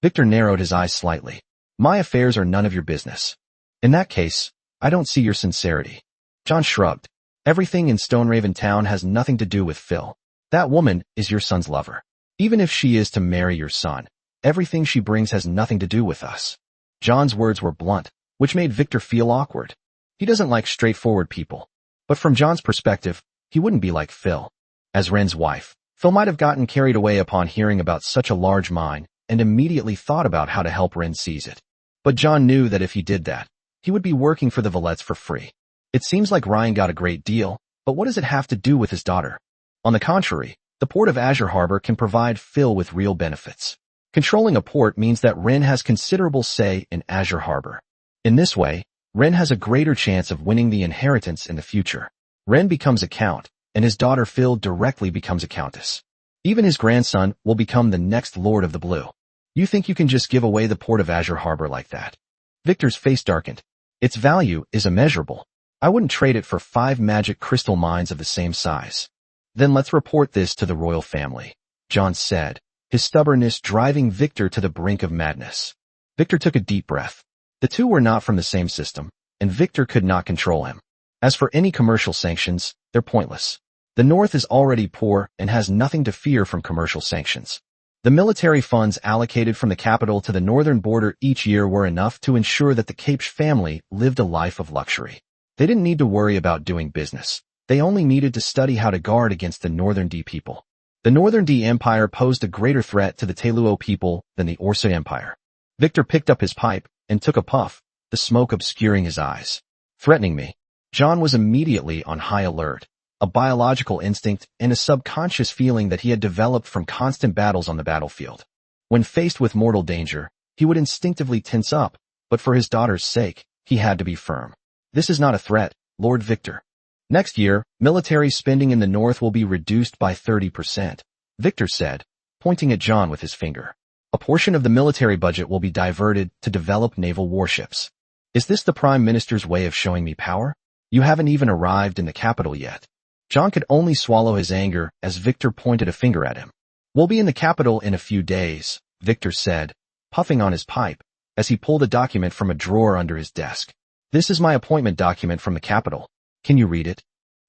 Victor narrowed his eyes slightly. My affairs are none of your business. In that case, I don't see your sincerity. John shrugged. Everything in Stoneraven Town has nothing to do with Phil. That woman is your son's lover. Even if she is to marry your son, everything she brings has nothing to do with us. John's words were blunt, which made Victor feel awkward. He doesn't like straightforward people. But from John's perspective, he wouldn't be like Phil. As Ren's wife, Phil might have gotten carried away upon hearing about such a large mine and immediately thought about how to help Ren seize it. But John knew that if he did that, he would be working for the Valettes for free. It seems like Ryan got a great deal, but what does it have to do with his daughter? On the contrary, the port of Azure Harbor can provide Phil with real benefits. Controlling a port means that Ren has considerable say in Azure Harbor. In this way, Ren has a greater chance of winning the inheritance in the future. Ren becomes a count, and his daughter Phil directly becomes a countess. Even his grandson will become the next Lord of the Blue. You think you can just give away the port of Azure Harbor like that? Victor's face darkened. Its value is immeasurable. I wouldn't trade it for 5 magic crystal mines of the same size. Then let's report this to the royal family, John said, his stubbornness driving Victor to the brink of madness. Victor took a deep breath. The two were not from the same system, and Victor could not control him. As for any commercial sanctions, they're pointless. The North is already poor and has nothing to fear from commercial sanctions. The military funds allocated from the capital to the northern border each year were enough to ensure that the Capes family lived a life of luxury. They didn't need to worry about doing business. They only needed to study how to guard against the Northern D people. The Northern D Empire posed a greater threat to the Teluo people than the Orsa Empire. Victor picked up his pipe and took a puff, the smoke obscuring his eyes. Threatening me. John was immediately on high alert. A biological instinct and a subconscious feeling that he had developed from constant battles on the battlefield. When faced with mortal danger, he would instinctively tense up, but for his daughter's sake, he had to be firm. This is not a threat, Lord Victor. Next year, military spending in the North will be reduced by 30%, Victor said, pointing at John with his finger. A portion of the military budget will be diverted to develop naval warships. Is this the Prime Minister's way of showing me power? You haven't even arrived in the capital yet. John could only swallow his anger as Victor pointed a finger at him. We'll be in the capital in a few days, Victor said, puffing on his pipe, as he pulled a document from a drawer under his desk. This is my appointment document from the capital. Can you read it?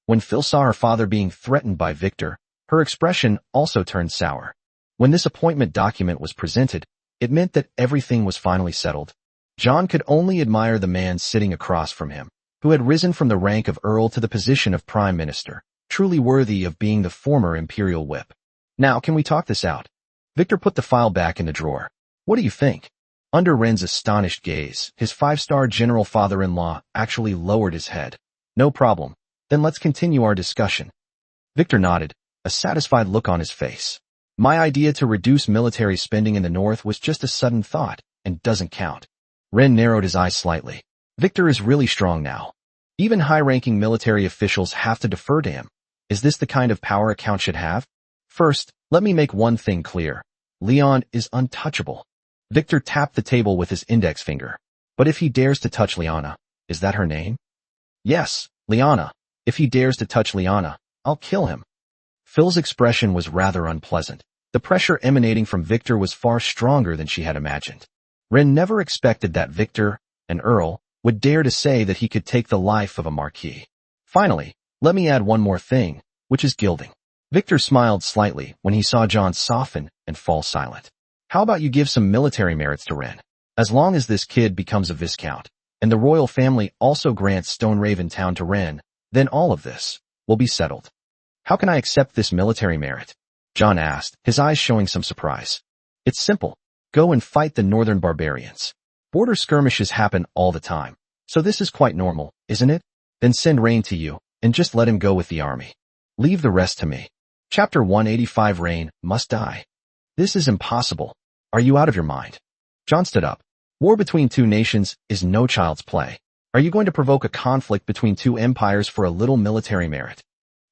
When Phil saw her father being threatened by Victor, her expression also turned sour. When this appointment document was presented, it meant that everything was finally settled. John could only admire the man sitting across from him, who had risen from the rank of Earl to the position of Prime Minister, truly worthy of being the former Imperial Whip. Now, can we talk this out? Victor put the file back in the drawer. What do you think? Under Ren's astonished gaze, his 5-star general father-in-law actually lowered his head. No problem. Then let's continue our discussion. Victor nodded, a satisfied look on his face. My idea to reduce military spending in the North was just a sudden thought, and doesn't count. Ren narrowed his eyes slightly. Victor is really strong now. Even high-ranking military officials have to defer to him. Is this the kind of power a count should have? First, let me make one thing clear. Leon is untouchable. Victor tapped the table with his index finger. But if he dares to touch Liana, is that her name? Yes, Liana. If he dares to touch Liana, I'll kill him. Phil's expression was rather unpleasant. The pressure emanating from Victor was far stronger than she had imagined. Ren never expected that Victor, an earl, would dare to say that he could take the life of a marquis. Finally, let me add one more thing, which is gilding. Victor smiled slightly when he saw John soften and fall silent. How about you give some military merits to Ren? As long as this kid becomes a viscount, and the royal family also grants Stoneraven Town to Ren, then all of this will be settled. How can I accept this military merit? John asked, his eyes showing some surprise. It's simple. Go and fight the northern barbarians. Border skirmishes happen all the time, so this is quite normal, isn't it? Then send Rain to you, and just let him go with the army. Leave the rest to me. Chapter 185 Rain must die. This is impossible. Are you out of your mind? John stood up. War between two nations is no child's play. Are you going to provoke a conflict between two empires for a little military merit?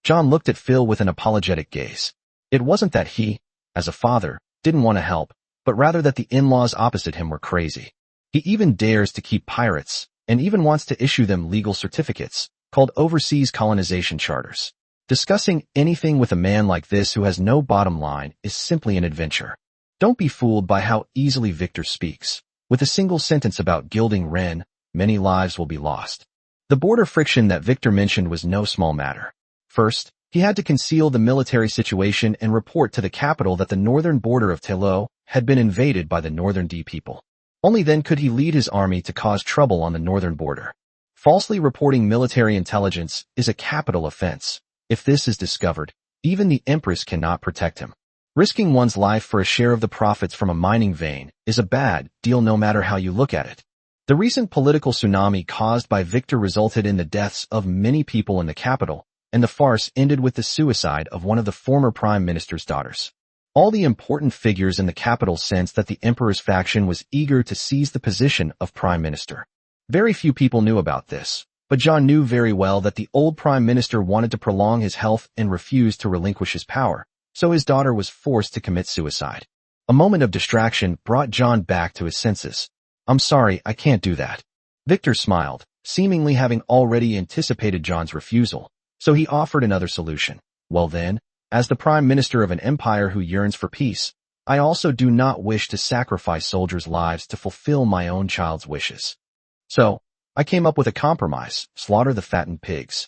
John looked at Phil with an apologetic gaze. It wasn't that he, as a father, didn't want to help, but rather that the in-laws opposite him were crazy. He even dares to keep pirates, and even wants to issue them legal certificates, called overseas colonization charters. Discussing anything with a man like this who has no bottom line is simply an adventure. Don't be fooled by how easily Victor speaks. With a single sentence about gilding Ren, many lives will be lost. The border friction that Victor mentioned was no small matter. First, he had to conceal the military situation and report to the capital that the northern border of Telo had been invaded by the Northern D people. Only then could he lead his army to cause trouble on the northern border. Falsely reporting military intelligence is a capital offense. If this is discovered, even the Empress cannot protect him. Risking one's life for a share of the profits from a mining vein is a bad deal no matter how you look at it. The recent political tsunami caused by Victor resulted in the deaths of many people in the capital, and the farce ended with the suicide of one of the former prime minister's daughters. All the important figures in the capital sensed that the emperor's faction was eager to seize the position of prime minister. Very few people knew about this, but John knew very well that the old prime minister wanted to prolong his health and refused to relinquish his power, so his daughter was forced to commit suicide. A moment of distraction brought John back to his senses. "I'm sorry, I can't do that." Victor smiled, seemingly having already anticipated John's refusal, so he offered another solution. "Well then, as the prime minister of an empire who yearns for peace, I also do not wish to sacrifice soldiers' lives to fulfill my own child's wishes. So, I came up with a compromise: slaughter the fattened pigs."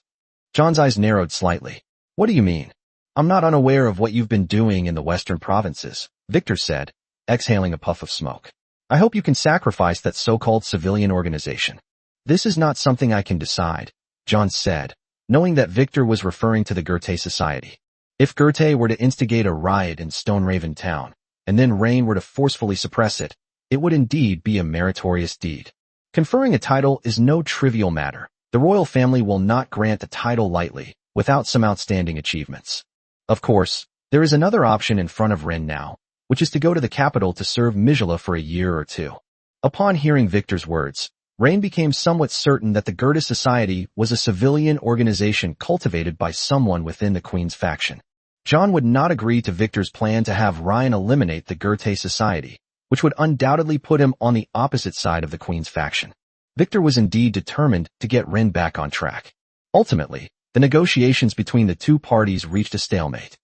John's eyes narrowed slightly. "What do you mean?" "I'm not unaware of what you've been doing in the western provinces," Victor said, exhaling a puff of smoke. "I hope you can sacrifice that so-called civilian organization." "This is not something I can decide," John said, knowing that Victor was referring to the Goethe Society. If Goethe were to instigate a riot in Stoneraven Town, and then Rain were to forcefully suppress it, it would indeed be a meritorious deed. Conferring a title is no trivial matter. The royal family will not grant a title lightly, without some outstanding achievements. Of course, there is another option in front of Ren now, which is to go to the capital to serve Mijala for a year or two. Upon hearing Victor's words, Rain became somewhat certain that the Goethe Society was a civilian organization cultivated by someone within the Queen's faction. John would not agree to Victor's plan to have Ryan eliminate the Goethe Society, which would undoubtedly put him on the opposite side of the Queen's faction. Victor was indeed determined to get Ren back on track. Ultimately, the negotiations between the two parties reached a stalemate.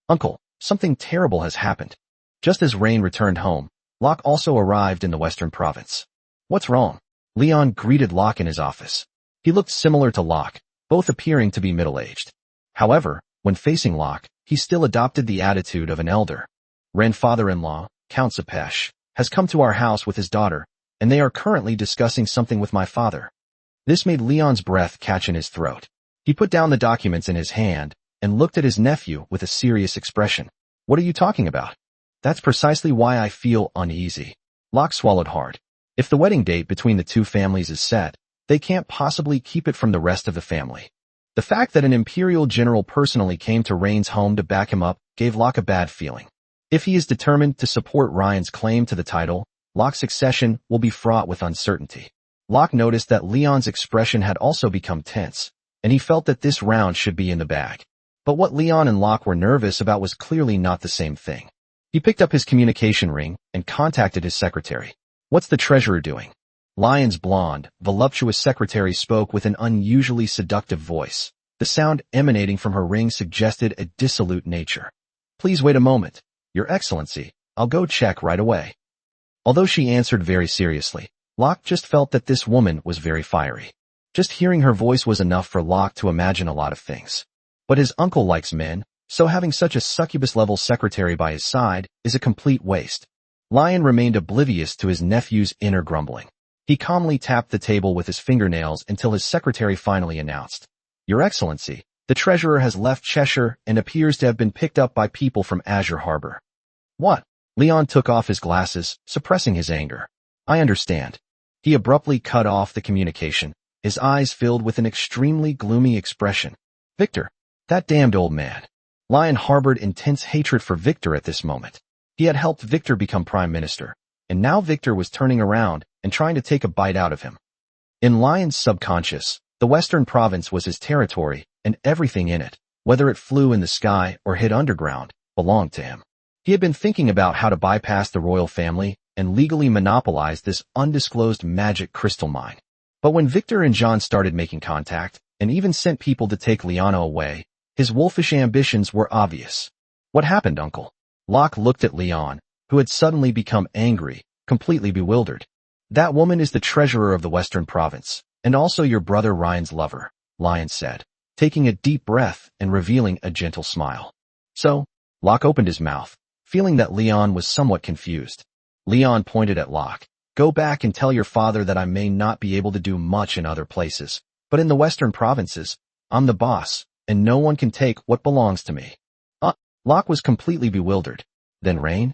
"Uncle, something terrible has happened." Just as Rain returned home, Locke also arrived in the western province. "What's wrong?" Leon greeted Locke in his office. He looked similar to Locke, both appearing to be middle-aged. However, when facing Locke, he still adopted the attitude of an elder. "Ren father-in-law, Count Zapesh, has come to our house with his daughter, and they are currently discussing something with my father." This made Leon's breath catch in his throat. He put down the documents in his hand and looked at his nephew with a serious expression. "What are you talking about?" "That's precisely why I feel uneasy." Locke swallowed hard. If the wedding date between the two families is set, they can't possibly keep it from the rest of the family. The fact that an imperial general personally came to Rain's home to back him up gave Locke a bad feeling. If he is determined to support Ryan's claim to the title, Locke's succession will be fraught with uncertainty. Locke noticed that Leon's expression had also become tense, and he felt that this round should be in the bag. But what Leon and Locke were nervous about was clearly not the same thing. He picked up his communication ring and contacted his secretary. "What's the treasurer doing?" Lyon's blonde, voluptuous secretary spoke with an unusually seductive voice. The sound emanating from her ring suggested a dissolute nature. "Please wait a moment, Your Excellency. I'll go check right away." Although she answered very seriously, Locke just felt that this woman was very fiery. Just hearing her voice was enough for Locke to imagine a lot of things. But his uncle likes men, so having such a succubus-level secretary by his side is a complete waste. Lyon remained oblivious to his nephew's inner grumbling. He calmly tapped the table with his fingernails until his secretary finally announced, "Your Excellency, the treasurer has left Cheshire and appears to have been picked up by people from Azure Harbor." "What?" Leon took off his glasses, suppressing his anger. "I understand." He abruptly cut off the communication, his eyes filled with an extremely gloomy expression. "Victor, that damned old man." Lyon harbored intense hatred for Victor at this moment. He had helped Victor become prime minister, and now Victor was turning around and trying to take a bite out of him. In Lion's subconscious, the Western Province was his territory, and everything in it, whether it flew in the sky or hid underground, belonged to him. He had been thinking about how to bypass the royal family and legally monopolize this undisclosed magic crystal mine. But when Victor and Jean started making contact, and even sent people to take Liana away, his wolfish ambitions were obvious. What happened, Uncle? Locke looked at Leon, who had suddenly become angry, completely bewildered. That woman is the treasurer of the Western Province, and also your brother Ryan's lover, Lion said, taking a deep breath and revealing a gentle smile. So, Locke opened his mouth, feeling that Leon was somewhat confused. Leon pointed at Locke. Go back and tell your father that I may not be able to do much in other places, but in the Western Provinces, I'm the boss, and no one can take what belongs to me. Locke was completely bewildered. Then Rain?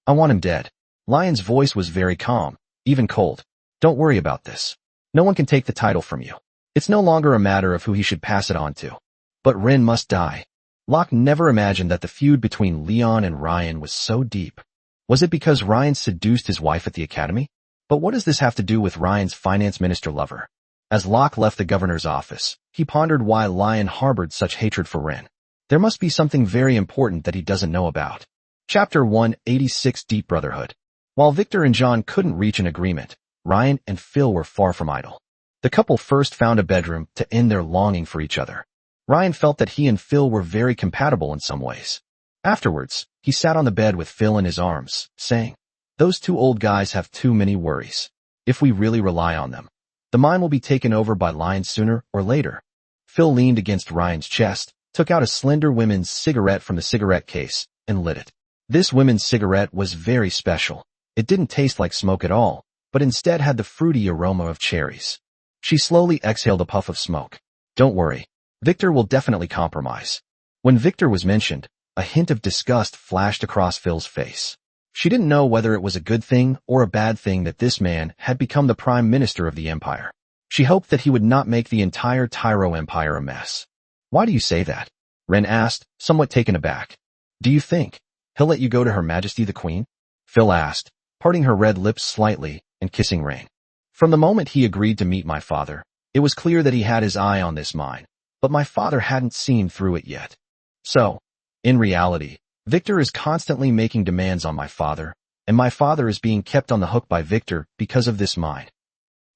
I want him dead. Lion's voice was very calm, even cold. Don't worry about this. No one can take the title from you. It's no longer a matter of who he should pass it on to. But Rin must die. Locke never imagined that the feud between Leon and Ryan was so deep. Was it because Ryan seduced his wife at the academy? But what does this have to do with Ryan's finance minister lover? As Locke left the governor's office, he pondered why Lion harbored such hatred for Rin. There must be something very important that he doesn't know about. Chapter 186 Deep Brotherhood. While Victor and John couldn't reach an agreement, Ryan and Phil were far from idle. The couple first found a bedroom to end their longing for each other. Ryan felt that he and Phil were very compatible in some ways. Afterwards, he sat on the bed with Phil in his arms, saying, "Those two old guys have too many worries. If we really rely on them, the mine will be taken over by Lion sooner or later." Phil leaned against Ryan's chest, took out a slender women's cigarette from the cigarette case, and lit it. This women's cigarette was very special. It didn't taste like smoke at all, but instead had the fruity aroma of cherries. She slowly exhaled a puff of smoke. Don't worry. Victor will definitely compromise. When Victor was mentioned, a hint of disgust flashed across Phil's face. She didn't know whether it was a good thing or a bad thing that this man had become the prime minister of the empire. She hoped that he would not make the entire Tyro empire a mess. Why do you say that? Ren asked, somewhat taken aback. Do you think he'll let you go to Her Majesty the Queen? Phil asked, parting her red lips slightly and kissing Rain. From the moment he agreed to meet my father, it was clear that he had his eye on this mine, but my father hadn't seen through it yet. So, in reality, Victor is constantly making demands on my father, and my father is being kept on the hook by Victor because of this mine.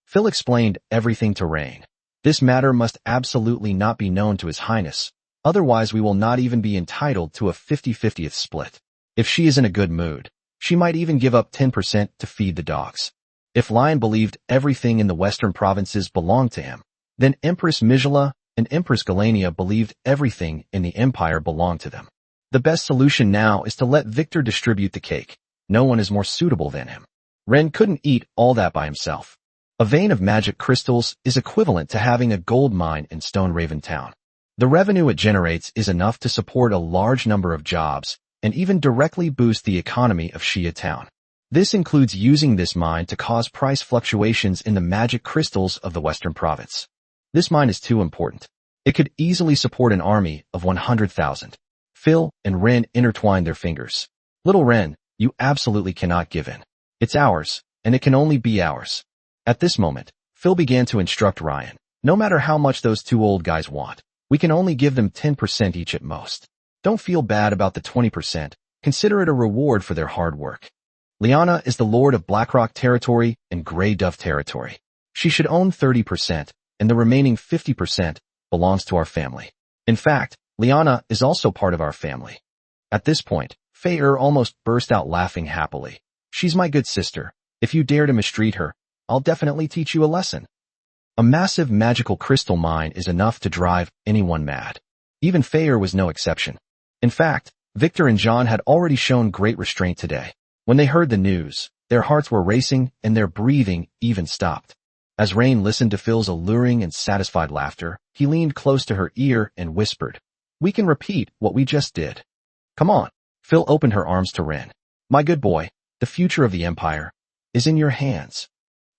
Phil explained everything to Rain. This matter must absolutely not be known to His Highness, otherwise we will not even be entitled to a 50-50th split. If she is in a good mood, she might even give up 10% to feed the dogs. If Lion believed everything in the Western Provinces belonged to him, then Empress Mijala and Empress Galania believed everything in the Empire belonged to them. The best solution now is to let Victor distribute the cake. No one is more suitable than him. Ren couldn't eat all that by himself. A vein of magic crystals is equivalent to having a gold mine in Stone Raven Town. The revenue it generates is enough to support a large number of jobs and even directly boost the economy of Shia Town. This includes using this mine to cause price fluctuations in the magic crystals of the Western Province. This mine is too important. It could easily support an army of 100,000. Phil and Ren intertwined their fingers. Little Ren, you absolutely cannot give in. It's ours, and it can only be ours. At this moment, Phil began to instruct Ryan. No matter how much those two old guys want, we can only give them 10% each at most. Don't feel bad about the 20%. Consider it a reward for their hard work. Liana is the Lord of Blackrock Territory and Grey Dove Territory. She should own 30%, and the remaining 50% belongs to our family. In fact, Liana is also part of our family. At this point, Fei-Er almost burst out laughing happily. She's my good sister. If you dare to mistreat her, I'll definitely teach you a lesson. A massive magical crystal mine is enough to drive anyone mad. Even Fei-Er was no exception. In fact, Victor and John had already shown great restraint today. When they heard the news, their hearts were racing and their breathing even stopped. As Rain listened to Phil's alluring and satisfied laughter, he leaned close to her ear and whispered, "We can repeat what we just did. Come on." Phil opened her arms to Ren. "My good boy, the future of the Empire is in your hands."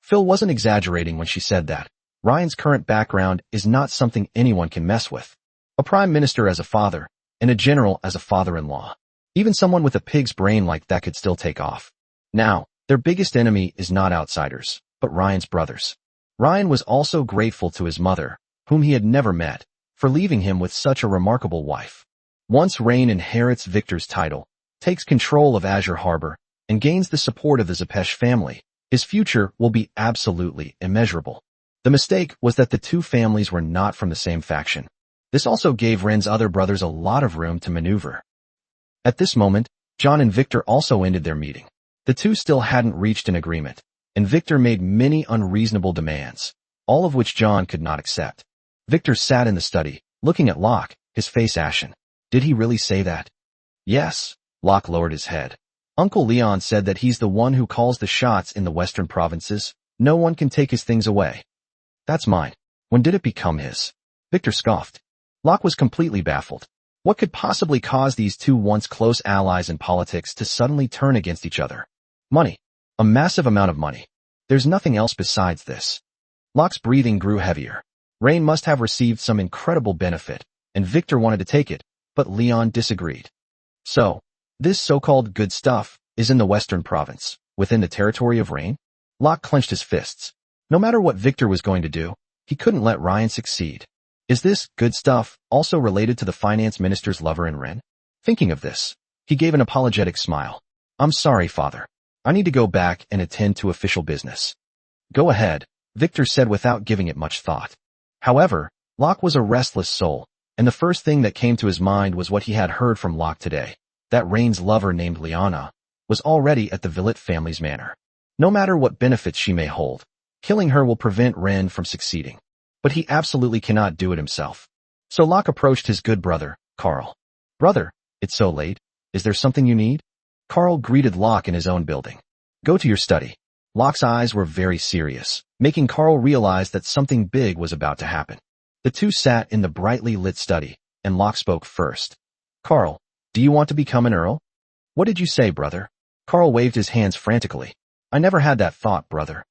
Phil wasn't exaggerating when she said that. Ryan's current background is not something anyone can mess with. A prime minister as a father, and a general as a father-in-law. Even someone with a pig's brain like that could still take off. Now, Their biggest enemy is not outsiders, but Ryan's brothers. Ryan was also grateful to his mother, whom he had never met, for leaving him with such a remarkable wife. Once Rain inherits Victor's title, takes control of Azure Harbor, and gains the support of the Zepesh family, his future will be absolutely immeasurable. The mistake was that the two families were not from the same faction. This also gave Ren's other brothers a lot of room to maneuver. At this moment, John and Victor also ended their meeting. The two still hadn't reached an agreement, and Victor made many unreasonable demands, all of which John could not accept. Victor sat in the study, looking at Locke, his face ashen. Did he really say that? Yes. Locke lowered his head. Uncle Leon said that he's the one who calls the shots in the western provinces. No one can take his things away. That's mine. When did it become his? Victor scoffed. Locke was completely baffled. What could possibly cause these two once close allies in politics to suddenly turn against each other? Money. A massive amount of money. There's nothing else besides this. Locke's breathing grew heavier. Rain must have received some incredible benefit, and Victor wanted to take it, but Leon disagreed. So, this so-called good stuff is in the western province, within the territory of Rain? Locke clenched his fists. No matter what Victor was going to do, he couldn't let Ryan succeed. Is this good stuff also related to the finance minister's lover in Ren? Thinking of this, he gave an apologetic smile. I'm sorry, father. I need to go back and attend to official business. Go ahead, Victor said without giving it much thought. However, Locke was a restless soul, and the first thing that came to his mind was what he had heard from Locke today, that Rain's lover named Liana was already at the Villet family's manor. No matter what benefits she may hold, killing her will prevent Ren from succeeding. But he absolutely cannot do it himself. So Locke approached his good brother, Carl. Brother, it's so late. Is there something you need? Carl greeted Locke in his own building. Go to your study. Locke's eyes were very serious, making Carl realize that something big was about to happen. The two sat in the brightly lit study, and Locke spoke first. Carl, do you want to become an earl? What did you say, brother? Carl waved his hands frantically. I never had that thought, brother.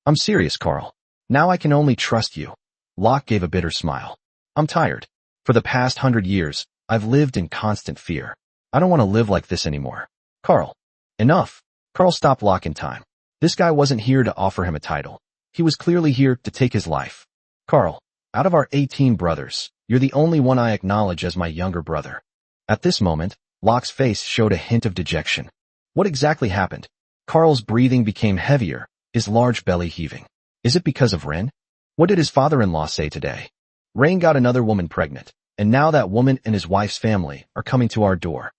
I'm serious, Carl. Now I can only trust you. Locke gave a bitter smile. I'm tired. For the past 100 years, I've lived in constant fear. I don't want to live like this anymore. Carl. Enough. Carl stopped Locke in time. This guy wasn't here to offer him a title. He was clearly here to take his life. Carl, out of our 18 brothers, you're the only one I acknowledge as my younger brother. At this moment, Locke's face showed a hint of dejection. What exactly happened? Carl's breathing became heavier, his large belly heaving. Is it because of Ren? What did his father-in-law say today? Rain got another woman pregnant, and now that woman and his wife's family are coming to our door.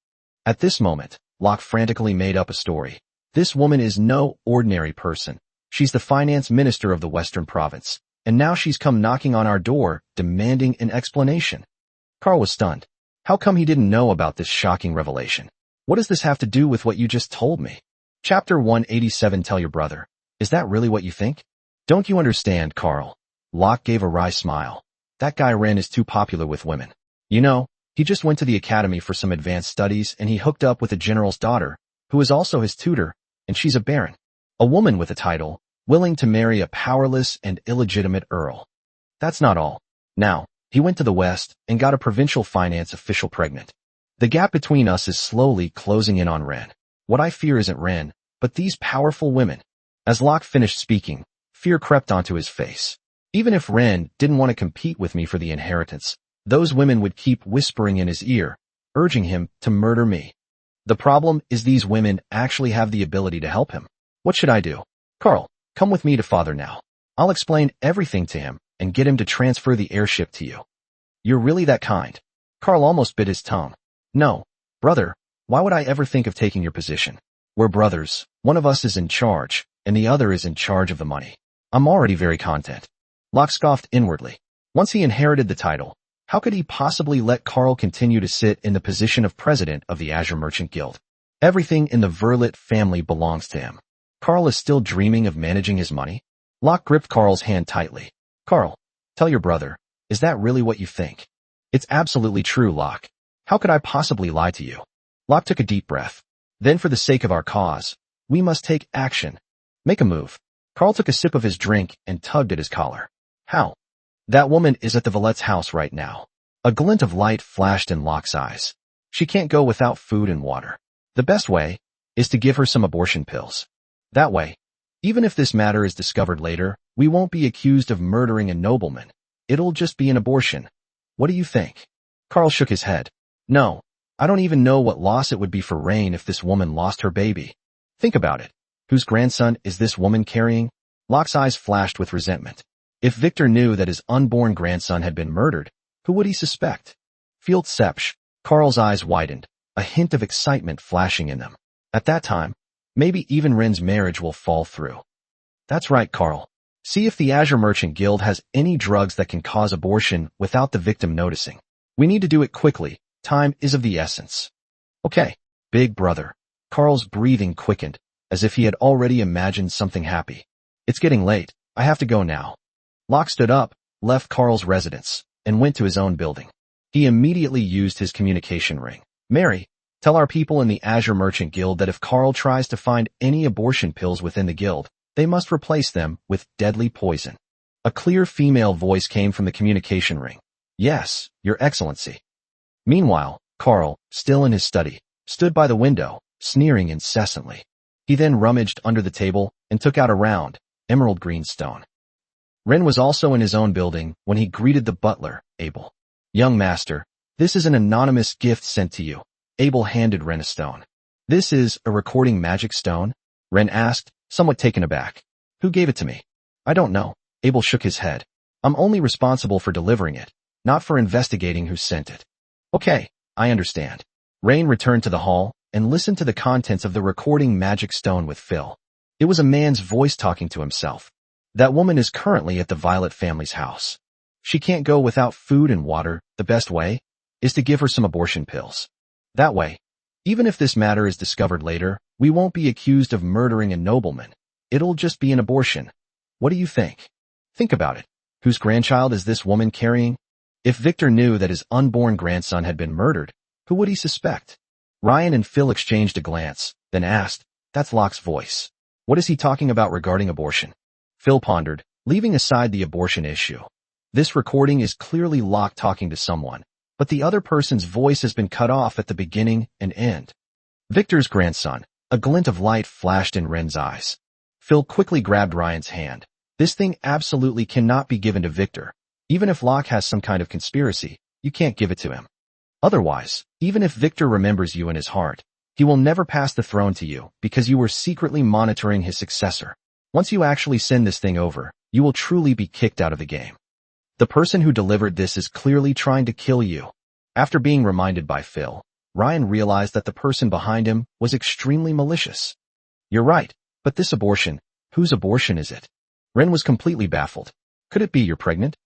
At this moment, Locke frantically made up a story. This woman is no ordinary person. She's the finance minister of the Western Province, and now she's come knocking on our door, demanding an explanation. Carl was stunned. How come he didn't know about this shocking revelation? What does this have to do with what you just told me? Chapter 187. Tell your brother. Is that really what you think? Don't you understand, Carl? Locke gave a wry smile. That guy Ren is too popular with women. You know, he just went to the academy for some advanced studies and he hooked up with a general's daughter, who is also his tutor, and she's a baron. A woman with a title, willing to marry a powerless and illegitimate earl. That's not all. Now, he went to the west and got a provincial finance official pregnant. The gap between us is slowly closing in on Ren. What I fear isn't Ren, but these powerful women. As Locke finished speaking, fear crept onto his face. Even if Ren didn't want to compete with me for the inheritance, those women would keep whispering in his ear, urging him to murder me. The problem is these women actually have the ability to help him. What should I do? Carl, come with me to father now. I'll explain everything to him and get him to transfer the heirship to you. You're really that kind. Carl almost bit his tongue. No, brother, why would I ever think of taking your position? We're brothers. One of us is in charge, and the other is in charge of the money. I'm already very content. Locke scoffed inwardly. Once he inherited the title, how could he possibly let Carl continue to sit in the position of president of the Azure Merchant Guild? Everything in the Verlet family belongs to him. Carl is still dreaming of managing his money? Locke gripped Carl's hand tightly. Carl, tell your brother, is that really what you think? It's absolutely true, Locke. How could I possibly lie to you? Locke took a deep breath. Then for the sake of our cause, we must take action. Make a move. Carl took a sip of his drink and tugged at his collar. How? That woman is at the Villet's house right now. A glint of light flashed in Locke's eyes. She can't go without food and water. The best way is to give her some abortion pills. That way, even if this matter is discovered later, we won't be accused of murdering a nobleman. It'll just be an abortion. What do you think? Carl shook his head. No, I don't even know what loss it would be for Rain if this woman lost her baby. Think about it. Whose grandson is this woman carrying? Locke's eyes flashed with resentment. If Victor knew that his unborn grandson had been murdered, who would he suspect? Field Sepsch. Carl's eyes widened, a hint of excitement flashing in them. At that time, maybe even Ren's marriage will fall through. That's right, Carl. See if the Azure Merchant Guild has any drugs that can cause abortion without the victim noticing. We need to do it quickly. Time is of the essence. Okay, big brother. Carl's breathing quickened, as if he had already imagined something happy. It's getting late. I have to go now. Locke stood up, left Carl's residence, and went to his own building. He immediately used his communication ring. Mary, tell our people in the Azure Merchant Guild that if Carl tries to find any abortion pills within the guild, they must replace them with deadly poison. A clear female voice came from the communication ring. Yes, Your Excellency. Meanwhile, Carl, still in his study, stood by the window, sneering incessantly. He then rummaged under the table and took out a round, emerald green stone. Ren was also in his own building when he greeted the butler, Abel. Young master, this is an anonymous gift sent to you. Abel handed Ren a stone. This is a recording magic stone? Ren asked, somewhat taken aback. Who gave it to me? I don't know. Abel shook his head. I'm only responsible for delivering it, not for investigating who sent it. Okay, I understand. Rain returned to the hall and listened to the contents of the recording magic stone with Phil. It was a man's voice talking to himself. That woman is currently at the Violet family's house. She can't go without food and water. The best way is to give her some abortion pills. That way, even if this matter is discovered later, we won't be accused of murdering a nobleman. It'll just be an abortion. What do you think? Think about it. Whose grandchild is this woman carrying? If Victor knew that his unborn grandson had been murdered, who would he suspect? Ryan and Phil exchanged a glance, then asked, that's Locke's voice. What is he talking about regarding abortion? Phil pondered, leaving aside the abortion issue. This recording is clearly Locke talking to someone, but the other person's voice has been cut off at the beginning and end. Victor's grandson. A glint of light flashed in Ren's eyes. Phil quickly grabbed Ryan's hand. This thing absolutely cannot be given to Victor. Even if Locke has some kind of conspiracy, you can't give it to him. Otherwise, even if Victor remembers you in his heart, he will never pass the throne to you because you were secretly monitoring his successor. Once you actually send this thing over, you will truly be kicked out of the game. The person who delivered this is clearly trying to kill you. After being reminded by Phil, Ryan realized that the person behind him was extremely malicious. You're right, but this abortion, whose abortion is it? Ren was completely baffled. Could it be you're pregnant?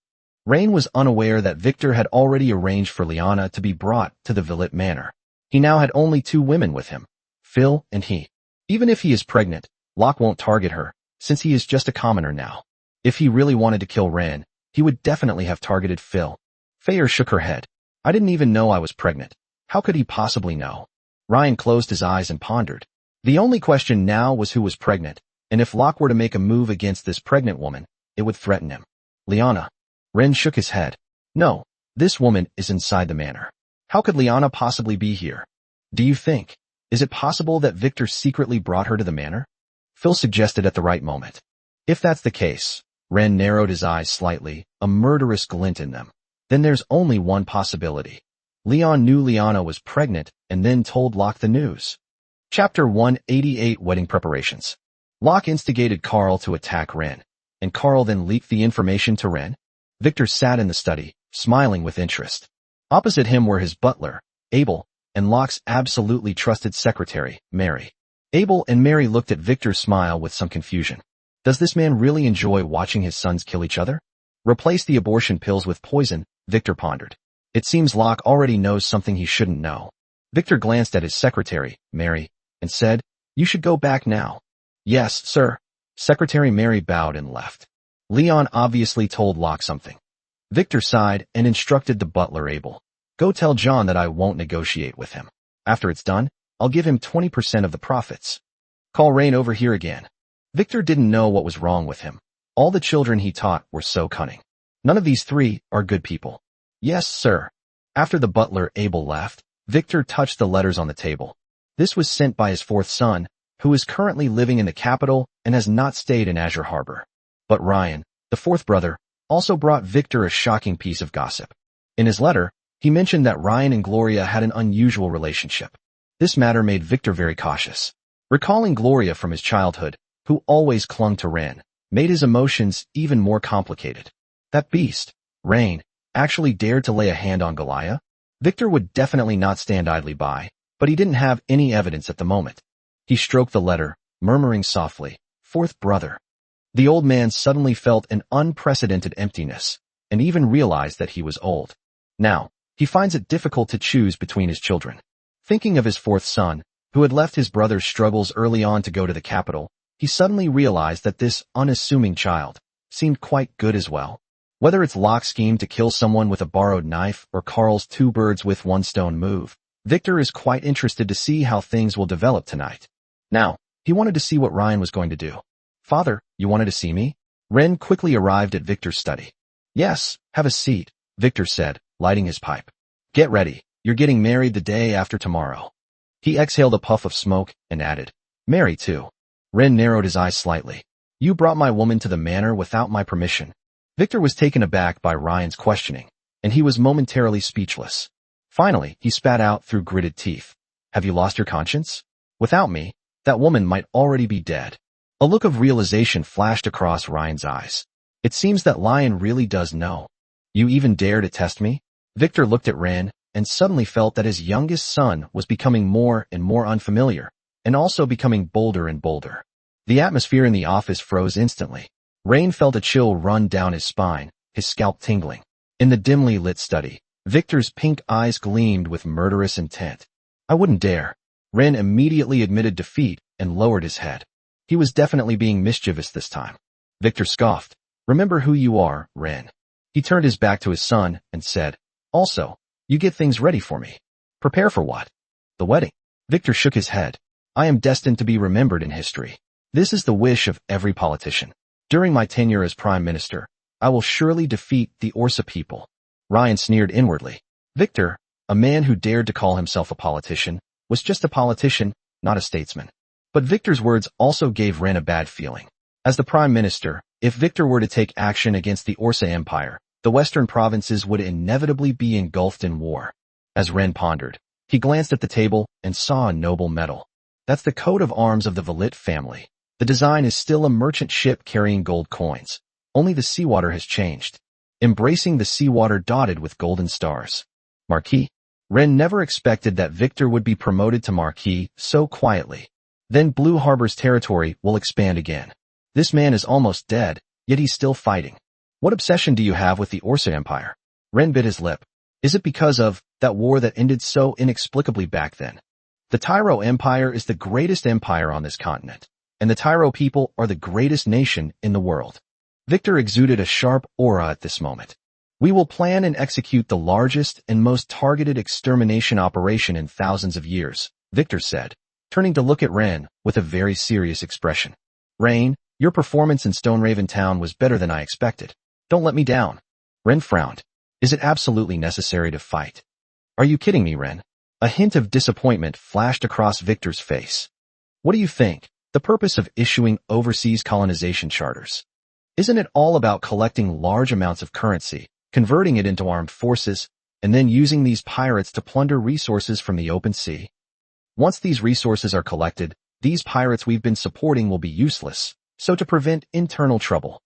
Rain was unaware that Victor had already arranged for Liana to be brought to the Violet Manor. He now had only 2 women with him, Phil and he. Even if he is pregnant, Locke won't target her, since he is just a commoner now. If he really wanted to kill Ren, he would definitely have targeted Phil. Fayer shook her head. I didn't even know I was pregnant. How could he possibly know? Ryan closed his eyes and pondered. The only question now was who was pregnant, and if Locke were to make a move against this pregnant woman, it would threaten him. Liana. Ren shook his head. No, this woman is inside the manor. How could Liana possibly be here? Do you think? Is it possible that Victor secretly brought her to the manor? Phil suggested at the right moment. If that's the case, Ren narrowed his eyes slightly, a murderous glint in them. Then there's only one possibility. Leon knew Liana was pregnant and then told Locke the news. Chapter 188 Wedding Preparations. Locke instigated Carl to attack Ren, and Carl then leaked the information to Ren. Victor sat in the study, smiling with interest. Opposite him were his butler, Abel, and Locke's absolutely trusted secretary, Mary. Abel and Mary looked at Victor's smile with some confusion. Does this man really enjoy watching his sons kill each other? Replace the abortion pills with poison, Victor pondered. It seems Locke already knows something he shouldn't know. Victor glanced at his secretary, Mary, and said, You should go back now. Yes, sir. Secretary Mary bowed and left. Leon obviously told Locke something. Victor sighed and instructed the butler Abel. Go tell John that I won't negotiate with him. After it's done, I'll give him 20% of the profits. Call Rain over here again. Victor didn't know what was wrong with him. All the children he taught were so cunning. None of these 3 are good people. Yes, sir. After the butler Abel left, Victor touched the letters on the table. This was sent by his 4th son, who is currently living in the capital and has not stayed in Azure Harbor. But Ryan, the fourth brother, also brought Victor a shocking piece of gossip. In his letter, he mentioned that Ryan and Gloria had an unusual relationship. This matter made Victor very cautious. Recalling Gloria from his childhood, who always clung to Ren, made his emotions even more complicated. That beast, Rain, actually dared to lay a hand on Goliath? Victor would definitely not stand idly by, but he didn't have any evidence at the moment. He stroked the letter, murmuring softly, "Fourth brother." The old man suddenly felt an unprecedented emptiness, and even realized that he was old. Now, he finds it difficult to choose between his children. Thinking of his fourth son, who had left his brother's struggles early on to go to the capital, he suddenly realized that this unassuming child seemed quite good as well. Whether it's Locke's scheme to kill someone with a borrowed knife or Carl's two birds with one stone move, Victor is quite interested to see how things will develop tonight. Now, he wanted to see what Ryan was going to do. "Father, you wanted to see me?" Ren quickly arrived at Victor's study. "Yes, have a seat," Victor said, lighting his pipe. "Get ready, you're getting married the day after tomorrow." He exhaled a puff of smoke and added, "Mary too." Ren narrowed his eyes slightly. "You brought my woman to the manor without my permission." Victor was taken aback by Ryan's questioning, and he was momentarily speechless. Finally, he spat out through gritted teeth. "Have you lost your conscience? Without me, that woman might already be dead." A look of realization flashed across Ryan's eyes. It seems that Lion really does know. "You even dare to test me?" Victor looked at Ren and suddenly felt that his youngest son was becoming more and more unfamiliar, and also becoming bolder and bolder. The atmosphere in the office froze instantly. Rain felt a chill run down his spine, his scalp tingling. In the dimly lit study, Victor's pink eyes gleamed with murderous intent. "I wouldn't dare." Ren immediately admitted defeat and lowered his head. He was definitely being mischievous this time. Victor scoffed. "Remember who you are, Ren." He turned his back to his son and said, "Also, you get things ready for me." "Prepare for what?" "The wedding." Victor shook his head. "I am destined to be remembered in history. This is the wish of every politician. During my tenure as Prime Minister, I will surely defeat the Orsa people." Ryan sneered inwardly. Victor, a man who dared to call himself a politician, was just a politician, not a statesman. But Victor's words also gave Ren a bad feeling. As the Prime Minister, if Victor were to take action against the Orsa Empire, the western provinces would inevitably be engulfed in war. As Ren pondered, he glanced at the table and saw a noble medal. That's the coat of arms of the Valit family. The design is still a merchant ship carrying gold coins. Only the seawater has changed, embracing the seawater dotted with golden stars. Marquis. Ren never expected that Victor would be promoted to Marquis so quietly. Then Blue Harbor's territory will expand again. This man is almost dead, yet he's still fighting. What obsession do you have with the Orsa Empire? Ren bit his lip. Is it because of that war that ended so inexplicably back then? The Tyro Empire is the greatest empire on this continent, and the Tyro people are the greatest nation in the world. Victor exuded a sharp aura at this moment. "We will plan and execute the largest and most targeted extermination operation in thousands of years," Victor said, turning to look at Ren with a very serious expression. "Rain, your performance in Stoneraven Town was better than I expected. Don't let me down." Ren frowned. "Is it absolutely necessary to fight?" "Are you kidding me, Ren?" A hint of disappointment flashed across Victor's face. "What do you think? The purpose of issuing overseas colonization charters? Isn't it all about collecting large amounts of currency, converting it into armed forces, and then using these pirates to plunder resources from the open sea? Once these resources are collected, these pirates we've been supporting will be useless, so to prevent internal trouble."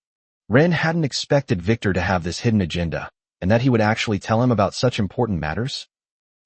Ren hadn't expected Victor to have this hidden agenda, and that he would actually tell him about such important matters.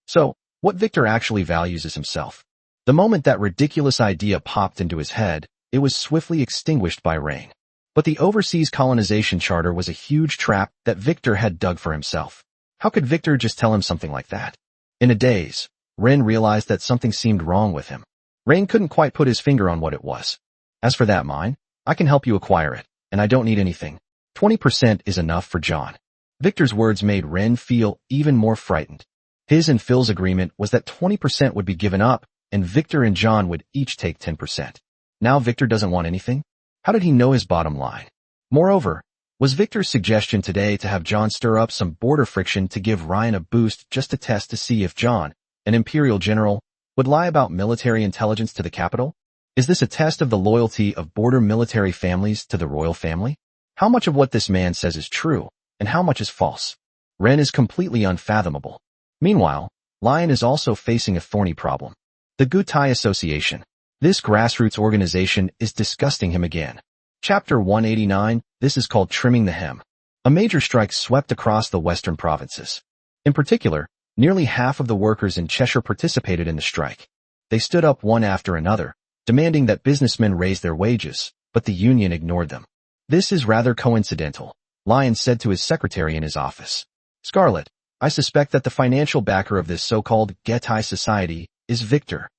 So, what Victor actually values is himself. The moment that ridiculous idea popped into his head, it was swiftly extinguished by Rain. But the overseas colonization charter was a huge trap that Victor had dug for himself. How could Victor just tell him something like that? In a daze, Ren realized that something seemed wrong with him. Rain couldn't quite put his finger on what it was. "As for that mine, I can help you acquire it, and I don't need anything. 20% is enough for John." Victor's words made Ren feel even more frightened. His and Phil's agreement was that 20% would be given up, and Victor and John would each take 10%. Now Victor doesn't want anything? How did he know his bottom line? Moreover, was Victor's suggestion today to have John stir up some border friction to give Ryan a boost just to test to see if John, an Imperial general, would lie about military intelligence to the capital? Is this a test of the loyalty of border military families to the royal family? How much of what this man says is true, and how much is false? Ren is completely unfathomable. Meanwhile, Lion is also facing a thorny problem. The Gutai Association. This grassroots organization is disgusting him again. Chapter 189, this is called Trimming the Hem. A major strike swept across the western provinces. In particular, nearly half of the workers in Cheshire participated in the strike. They stood up one after another, demanding that businessmen raise their wages, but the union ignored them. This is rather coincidental, Lion said to his secretary in his office. Scarlett, I suspect that the financial backer of this so-called Gutai Society is Victor.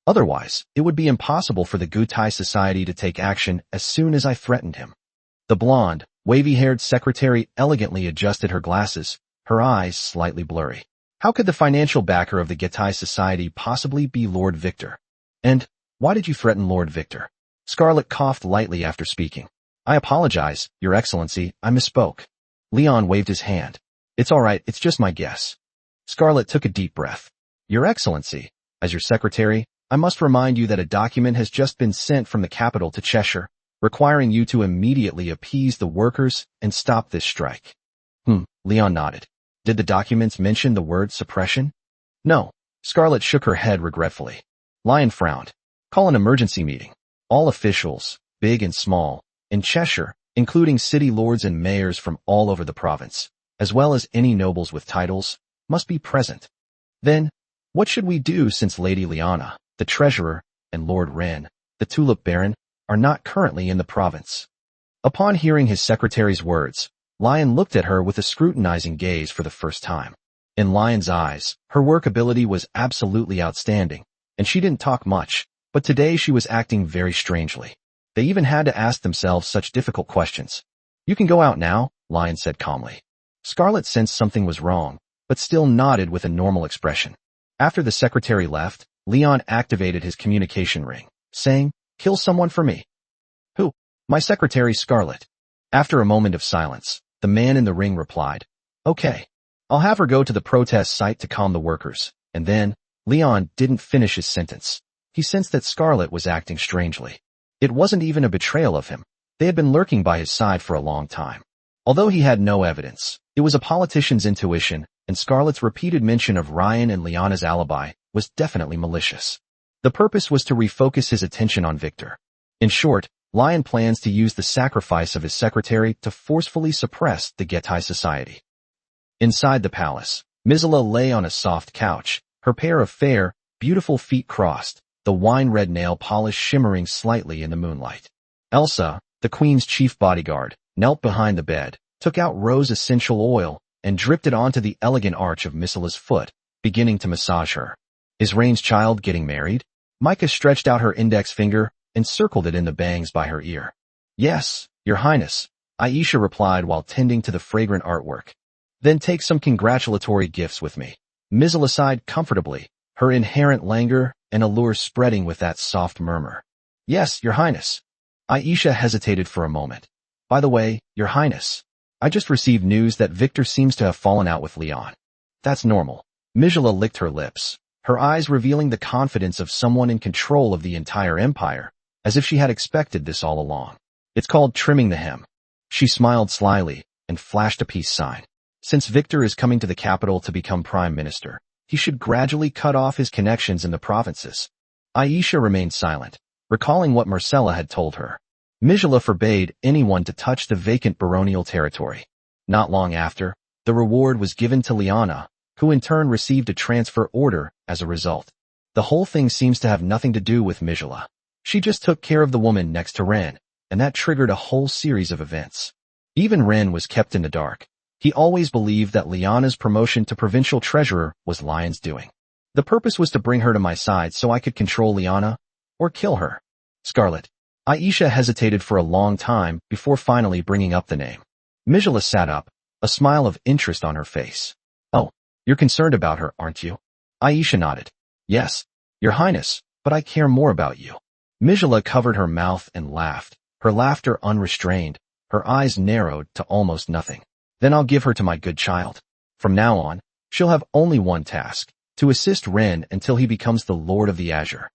Otherwise, it would be impossible for the Gutai Society to take action as soon as I threatened him. The blonde, wavy-haired secretary elegantly adjusted her glasses, her eyes slightly blurry. How could the financial backer of the Gutai Society possibly be Lord Victor? And why did you threaten Lord Victor? Scarlett coughed lightly after speaking. I apologize, Your Excellency, I misspoke. Leon waved his hand. It's all right, it's just my guess. Scarlett took a deep breath. Your Excellency, as your secretary, I must remind you that a document has just been sent from the capital to Cheshire, requiring you to immediately appease the workers and stop this strike. Leon nodded. Did the documents mention the word suppression? No. Scarlett shook her head regretfully. Lion frowned. Call an emergency meeting. All officials, big and small, in Cheshire, including city lords and mayors from all over the province, as well as any nobles with titles, must be present. Then, what should we do since Lady Liana, the treasurer, and Lord Ren, the tulip baron, are not currently in the province? Upon hearing his secretary's words, Lion looked at her with a scrutinizing gaze for the first time. In Lion's eyes, her work ability was absolutely outstanding, and she didn't talk much, but today she was acting very strangely. They even had to ask themselves such difficult questions. You can go out now, Lion said calmly. Scarlett sensed something was wrong, but still nodded with a normal expression. After the secretary left, Leon activated his communication ring, saying, Kill someone for me. Who? My secretary Scarlett. After a moment of silence, the man in the ring replied, Okay. I'll have her go to the protest site to calm the workers. And then, Leon didn't finish his sentence. He sensed that Scarlett was acting strangely. It wasn't even a betrayal of him. They had been lurking by his side for a long time. Although he had no evidence, it was a politician's intuition, and Scarlett's repeated mention of Ryan and Liana's alibi was definitely malicious. The purpose was to refocus his attention on Victor. In short, Lion plans to use the sacrifice of his secretary to forcefully suppress the Gutai Society. Inside the palace, Mizela lay on a soft couch, her pair of fair, beautiful feet crossed, the wine-red nail polish shimmering slightly in the moonlight. Elsa, the queen's chief bodyguard, knelt behind the bed, took out rose essential oil, and dripped it onto the elegant arch of Mizela's foot, beginning to massage her. Is Rain's child getting married? Micah stretched out her index finger and circled it in the bangs by her ear. Yes, Your Highness, Aisha replied while tending to the fragrant artwork. Then take some congratulatory gifts with me. Mizela sighed comfortably, her inherent languor and allure spreading with that soft murmur. Yes, Your Highness. Aisha hesitated for a moment. By the way, Your Highness, I just received news that Victor seems to have fallen out with Leon. That's normal. Mizela licked her lips, her eyes revealing the confidence of someone in control of the entire empire, as if she had expected this all along. It's called trimming the hem. She smiled slyly and flashed a peace sign. Since Victor is coming to the capital to become prime minister, he should gradually cut off his connections in the provinces. Aisha remained silent, recalling what Marcella had told her. Mizela forbade anyone to touch the vacant baronial territory. Not long after, the reward was given to Liana, who in turn received a transfer order as a result. The whole thing seems to have nothing to do with Mizela. She just took care of the woman next to Ren, and that triggered a whole series of events. Even Ren was kept in the dark. He always believed that Liana's promotion to provincial treasurer was Lion's doing. The purpose was to bring her to my side so I could control Liana, or kill her. Scarlett. Aisha hesitated for a long time before finally bringing up the name. Mizela sat up, a smile of interest on her face. Oh, you're concerned about her, aren't you? Aisha nodded. Yes, Your Highness, but I care more about you. Mizela covered her mouth and laughed, her laughter unrestrained, her eyes narrowed to almost nothing. Then I'll give her to my good child. From now on, she'll have only one task, to assist Ren until he becomes the Lord of the Azure.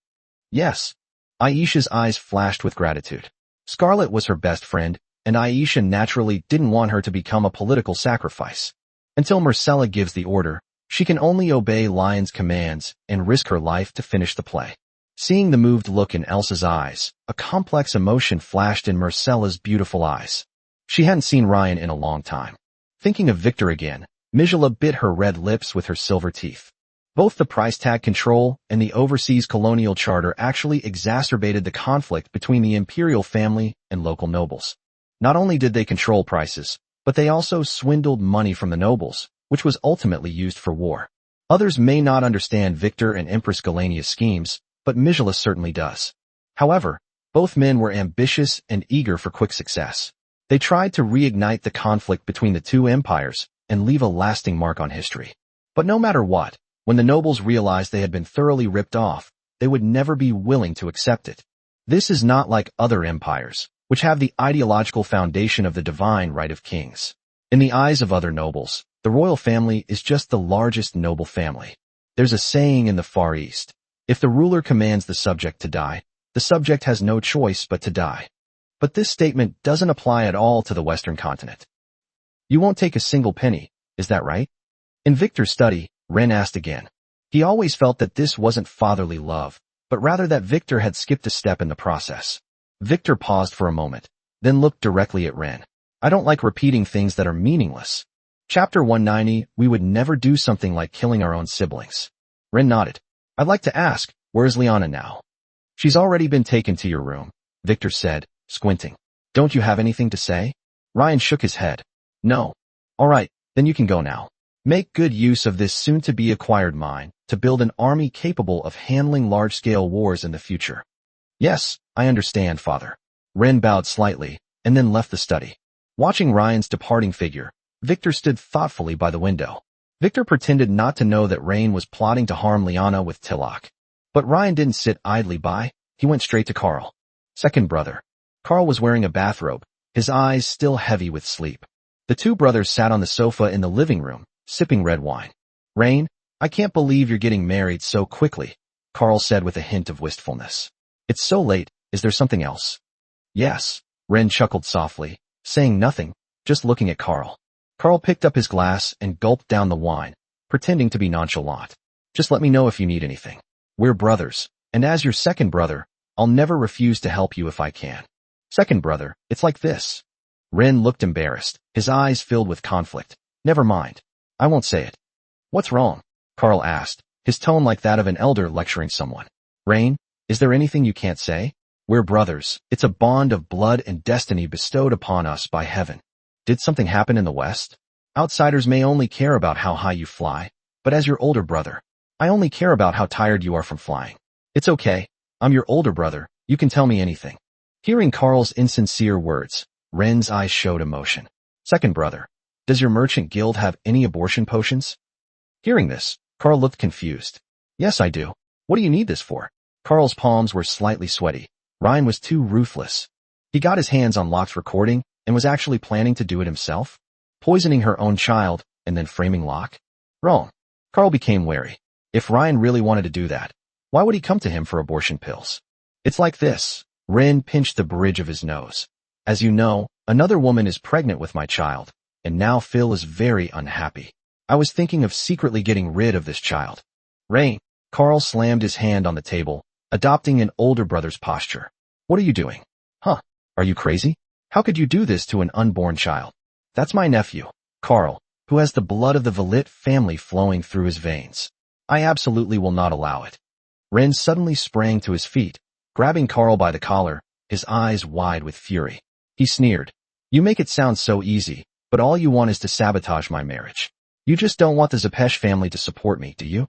Yes. Aisha's eyes flashed with gratitude. Scarlett was her best friend, and Aisha naturally didn't want her to become a political sacrifice. Until Marcella gives the order, she can only obey Lion's commands and risk her life to finish the play. Seeing the moved look in Elsa's eyes, a complex emotion flashed in Marcella's beautiful eyes. She hadn't seen Ryan in a long time. Thinking of Victor again, Mijala bit her red lips with her silver teeth. Both the price tag control and the overseas colonial charter actually exacerbated the conflict between the imperial family and local nobles. Not only did they control prices, but they also swindled money from the nobles, which was ultimately used for war. Others may not understand Victor and Empress Galenia's schemes, but Mijala certainly does. However, both men were ambitious and eager for quick success. They tried to reignite the conflict between the two empires and leave a lasting mark on history. But no matter what, when the nobles realized they had been thoroughly ripped off, they would never be willing to accept it. This is not like other empires, which have the ideological foundation of the divine right of kings. In the eyes of other nobles, the royal family is just the largest noble family. There's a saying in the Far East: if the ruler commands the subject to die, the subject has no choice but to die. But this statement doesn't apply at all to the Western continent. You won't take a single penny, is that right? In Victor's study, Ren asked again. He always felt that this wasn't fatherly love, but rather that Victor had skipped a step in the process. Victor paused for a moment, then looked directly at Ren. I don't like repeating things that are meaningless. Chapter 190, we would never do something like killing our own siblings. Ren nodded. I'd like to ask, where is Liana now? She's already been taken to your room, Victor said, squinting. Don't you have anything to say? Ryan shook his head. No. All right, then you can go now. Make good use of this soon-to-be acquired mine to build an army capable of handling large-scale wars in the future. Yes, I understand, Father. Ren bowed slightly, and then left the study. Watching Ryan's departing figure, Victor stood thoughtfully by the window. Victor pretended not to know that Rain was plotting to harm Liana with Tilak. But Ryan didn't sit idly by, he went straight to Carl. Second brother. Carl was wearing a bathrobe, his eyes still heavy with sleep. The two brothers sat on the sofa in the living room, sipping red wine. Rain, I can't believe you're getting married so quickly, Carl said with a hint of wistfulness. It's so late, is there something else? Yes, Ren chuckled softly, saying nothing, just looking at Carl. Carl picked up his glass and gulped down the wine, pretending to be nonchalant. Just let me know if you need anything. We're brothers, and as your second brother, I'll never refuse to help you if I can. Second brother, it's like this. Ren looked embarrassed, his eyes filled with conflict. Never mind. I won't say it. What's wrong? Carl asked, his tone like that of an elder lecturing someone. Rain, is there anything you can't say? We're brothers. It's a bond of blood and destiny bestowed upon us by heaven. Did something happen in the West? Outsiders may only care about how high you fly, but as your older brother, I only care about how tired you are from flying. It's okay. I'm your older brother. You can tell me anything. Hearing Carl's insincere words, Ren's eyes showed emotion. Second brother, does your merchant guild have any abortion potions? Hearing this, Carl looked confused. Yes, I do. What do you need this for? Carl's palms were slightly sweaty. Ryan was too ruthless. He got his hands on Locke's recording and was actually planning to do it himself, poisoning her own child and then framing Locke. Wrong. Carl became wary. If Ryan really wanted to do that, why would he come to him for abortion pills? It's like this. Ren pinched the bridge of his nose. As you know, another woman is pregnant with my child, and now Phil is very unhappy. I was thinking of secretly getting rid of this child. Rain. Carl slammed his hand on the table, adopting an older brother's posture. What are you doing? Huh? Are you crazy? How could you do this to an unborn child? That's my nephew, Carl, who has the blood of the Velit family flowing through his veins. I absolutely will not allow it. Ren suddenly sprang to his feet, grabbing Carl by the collar, his eyes wide with fury. He sneered. You make it sound so easy, but all you want is to sabotage my marriage. You just don't want the Zepesh family to support me, do you?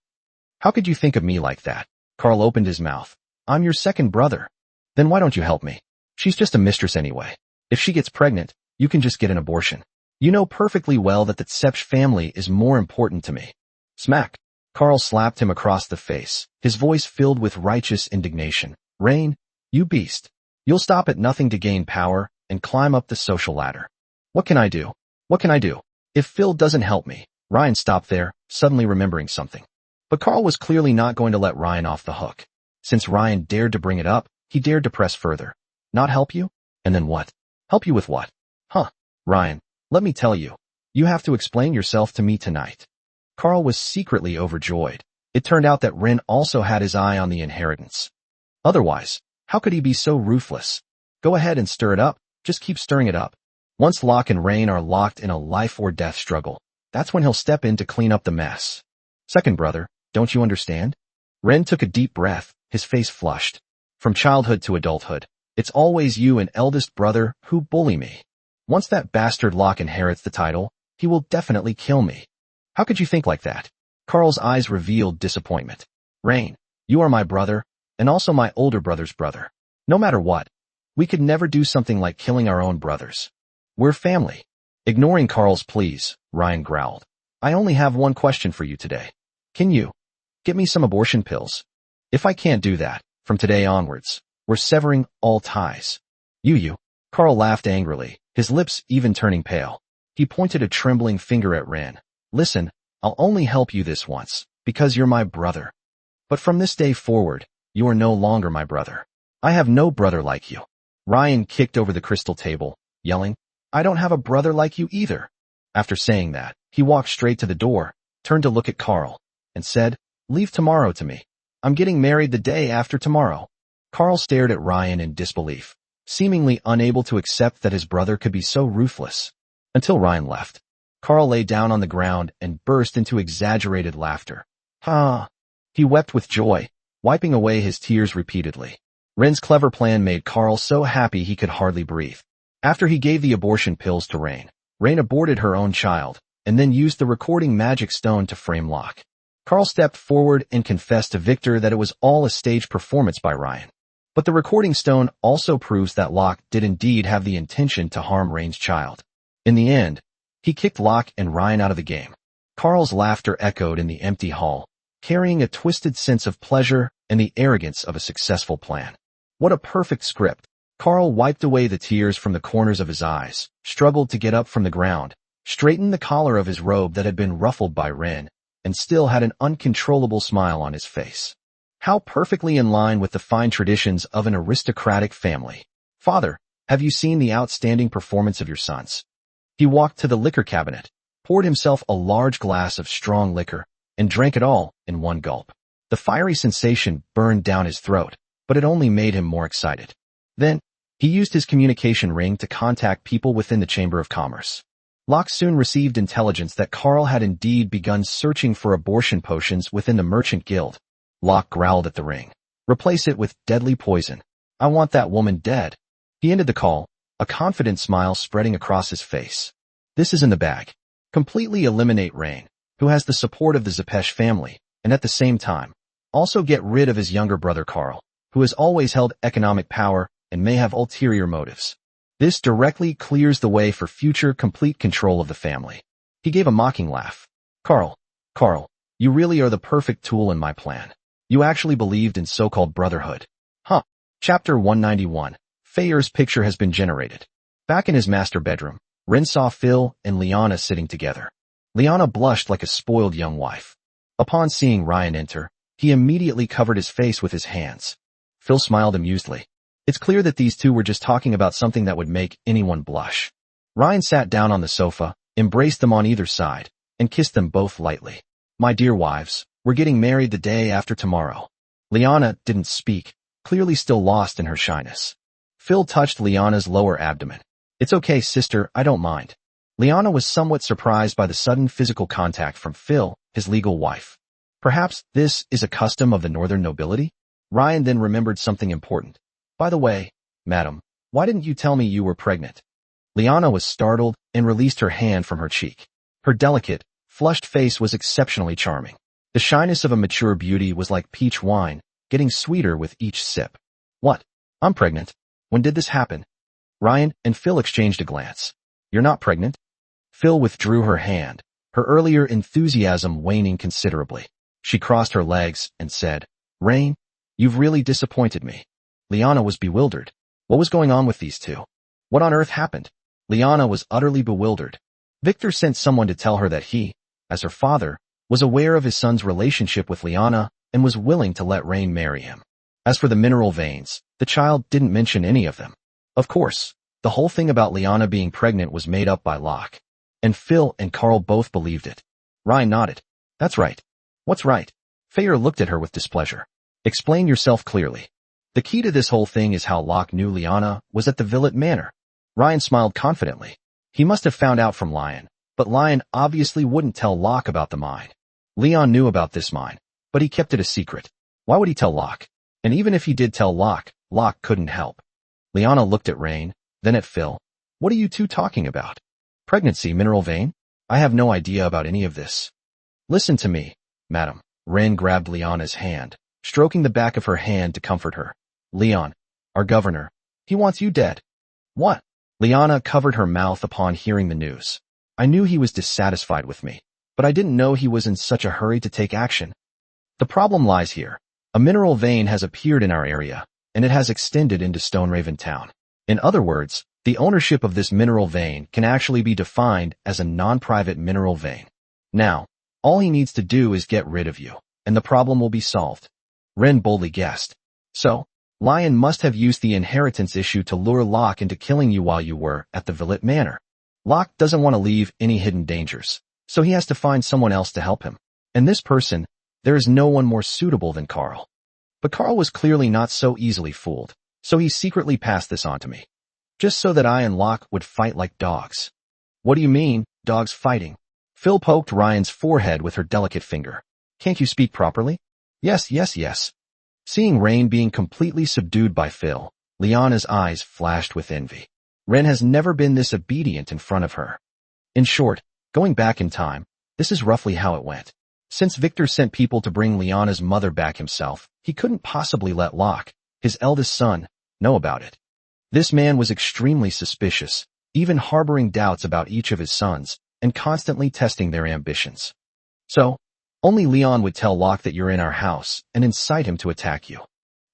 How could you think of me like that? Carl opened his mouth. I'm your second brother. Then why don't you help me? She's just a mistress anyway. If she gets pregnant, you can just get an abortion. You know perfectly well that the Zepesh family is more important to me. Smack. Carl slapped him across the face, his voice filled with righteous indignation. Rain, you beast. You'll stop at nothing to gain power and climb up the social ladder. What can I do? What can I do? If Phil doesn't help me. Ryan stopped there, suddenly remembering something. But Carl was clearly not going to let Ryan off the hook. Since Ryan dared to bring it up, He dared to press further. Not help you? And then what? Help you with what? Huh. Ryan, let me tell you. You have to explain yourself to me tonight. Carl was secretly overjoyed. It turned out that Ren also had his eye on the inheritance. Otherwise, how could he be so ruthless? Go ahead and stir it up. Just keep stirring it up. Once Locke and Rain are locked in a life-or-death struggle, that's when he'll step in to clean up the mess. Second brother, don't you understand? Ren took a deep breath, his face flushed. From childhood to adulthood, it's always you and eldest brother who bully me. Once that bastard Locke inherits the title, he will definitely kill me. How could you think like that? Carl's eyes revealed disappointment. Rain, you are my brother, and also my older brother's brother. No matter what, we could never do something like killing our own brothers. We're family. Ignoring Carl's pleas, Ryan growled. I only have one question for you today. Can you get me some abortion pills? If I can't do that, from today onwards, we're severing all ties. You. Carl laughed angrily, his lips even turning pale. He pointed a trembling finger at Ren. Listen, I'll only help you this once, because you're my brother. But from this day forward, you are no longer my brother. I have no brother like you. Ryan kicked over the crystal table, yelling, I don't have a brother like you either. After saying that, he walked straight to the door, turned to look at Carl, and said, Leave tomorrow to me. I'm getting married the day after tomorrow. Carl stared at Ryan in disbelief, seemingly unable to accept that his brother could be so ruthless. Until Ryan left. Carl lay down on the ground and burst into exaggerated laughter. Ha! He wept with joy, wiping away his tears repeatedly. Ren's clever plan made Carl so happy he could hardly breathe. After he gave the abortion pills to Rain, Rain aborted her own child, and then used the recording magic stone to frame Locke. Carl stepped forward and confessed to Victor that it was all a staged performance by Ryan. But the recording stone also proves that Locke did indeed have the intention to harm Rain's child. In the end, he kicked Locke and Ryan out of the game. Carl's laughter echoed in the empty hall, carrying a twisted sense of pleasure and the arrogance of a successful plan. What a perfect script. Carl wiped away the tears from the corners of his eyes, struggled to get up from the ground, straightened the collar of his robe that had been ruffled by Ren, and still had an uncontrollable smile on his face. How perfectly in line with the fine traditions of an aristocratic family. Father, have you seen the outstanding performance of your sons? He walked to the liquor cabinet, poured himself a large glass of strong liquor, and drank it all in one gulp. The fiery sensation burned down his throat, but it only made him more excited. Then, he used his communication ring to contact people within the Chamber of Commerce. Locke soon received intelligence that Carl had indeed begun searching for abortion potions within the Merchant Guild. Locke growled at the ring. Replace it with deadly poison. I want that woman dead. He ended the call, a confident smile spreading across his face. This is in the bag. Completely eliminate Rain, who has the support of the Zepesh family, and at the same time, also get rid of his younger brother Carl, who has always held economic power and may have ulterior motives. This directly clears the way for future complete control of the family. He gave a mocking laugh. Carl, you really are the perfect tool in my plan. You actually believed in so-called brotherhood. Huh. Chapter 191. Fayer's picture has been generated. Back in his master bedroom, Ren saw Phil and Liana sitting together. Liana blushed like a spoiled young wife. Upon seeing Ryan enter, he immediately covered his face with his hands. Phil smiled amusedly. It's clear that these two were just talking about something that would make anyone blush. Ryan sat down on the sofa, embraced them on either side, and kissed them both lightly. My dear wives, we're getting married the day after tomorrow. Liana didn't speak, clearly still lost in her shyness. Phil touched Liana's lower abdomen. It's okay, sister, I don't mind. Liana was somewhat surprised by the sudden physical contact from Phil, his legal wife. Perhaps this is a custom of the northern nobility? Ryan then remembered something important. By the way, madam, why didn't you tell me you were pregnant? Liana was startled and released her hand from her cheek. Her delicate, flushed face was exceptionally charming. The shyness of a mature beauty was like peach wine, getting sweeter with each sip. What? I'm pregnant. When did this happen? Ryan and Phil exchanged a glance. You're not pregnant? Phil withdrew her hand, her earlier enthusiasm waning considerably. She crossed her legs and said, Rain, you've really disappointed me. Liana was bewildered. What was going on with these two? What on earth happened? Liana was utterly bewildered. Victor sent someone to tell her that he, as her father, was aware of his son's relationship with Liana and was willing to let Rain marry him. As for the mineral veins, the child didn't mention any of them. Of course, the whole thing about Liana being pregnant was made up by Locke. And Phil and Carl both believed it. Ryan nodded. That's right. What's right? Fayer looked at her with displeasure. Explain yourself clearly. The key to this whole thing is how Locke knew Liana was at the Villet Manor. Ryan smiled confidently. He must have found out from Lion, but Lion obviously wouldn't tell Locke about the mine. Leon knew about this mine, but he kept it a secret. Why would he tell Locke? And even if he did tell Locke, Locke couldn't help. Liana looked at Rain, then at Phil. What are you two talking about? Pregnancy, mineral vein? I have no idea about any of this. Listen to me, madam. Ren grabbed Liana's hand, stroking the back of her hand to comfort her. Leon, our governor, he wants you dead. What? Liana covered her mouth upon hearing the news. I knew he was dissatisfied with me, but I didn't know he was in such a hurry to take action. The problem lies here. A mineral vein has appeared in our area, and it has extended into Stoneraven Town. In other words, the ownership of this mineral vein can actually be defined as a non-private mineral vein. Now, all he needs to do is get rid of you, and the problem will be solved. Ren boldly guessed. So, Lion must have used the inheritance issue to lure Locke into killing you while you were at the Villet Manor. Locke doesn't want to leave any hidden dangers, so he has to find someone else to help him. And this person, there is no one more suitable than Carl. But Carl was clearly not so easily fooled, so he secretly passed this on to me. Just so that I and Locke would fight like dogs. What do you mean, dogs fighting? Phil poked Ryan's forehead with her delicate finger. Can't you speak properly? Yes. Seeing Rain being completely subdued by Phil, Liana's eyes flashed with envy. Ren has never been this obedient in front of her. In short, going back in time, this is roughly how it went. Since Victor sent people to bring Liana's mother back himself, he couldn't possibly let Locke, his eldest son, know about it. This man was extremely suspicious, even harboring doubts about each of his sons, and constantly testing their ambitions. So, only Leon would tell Locke that you're in our house and incite him to attack you.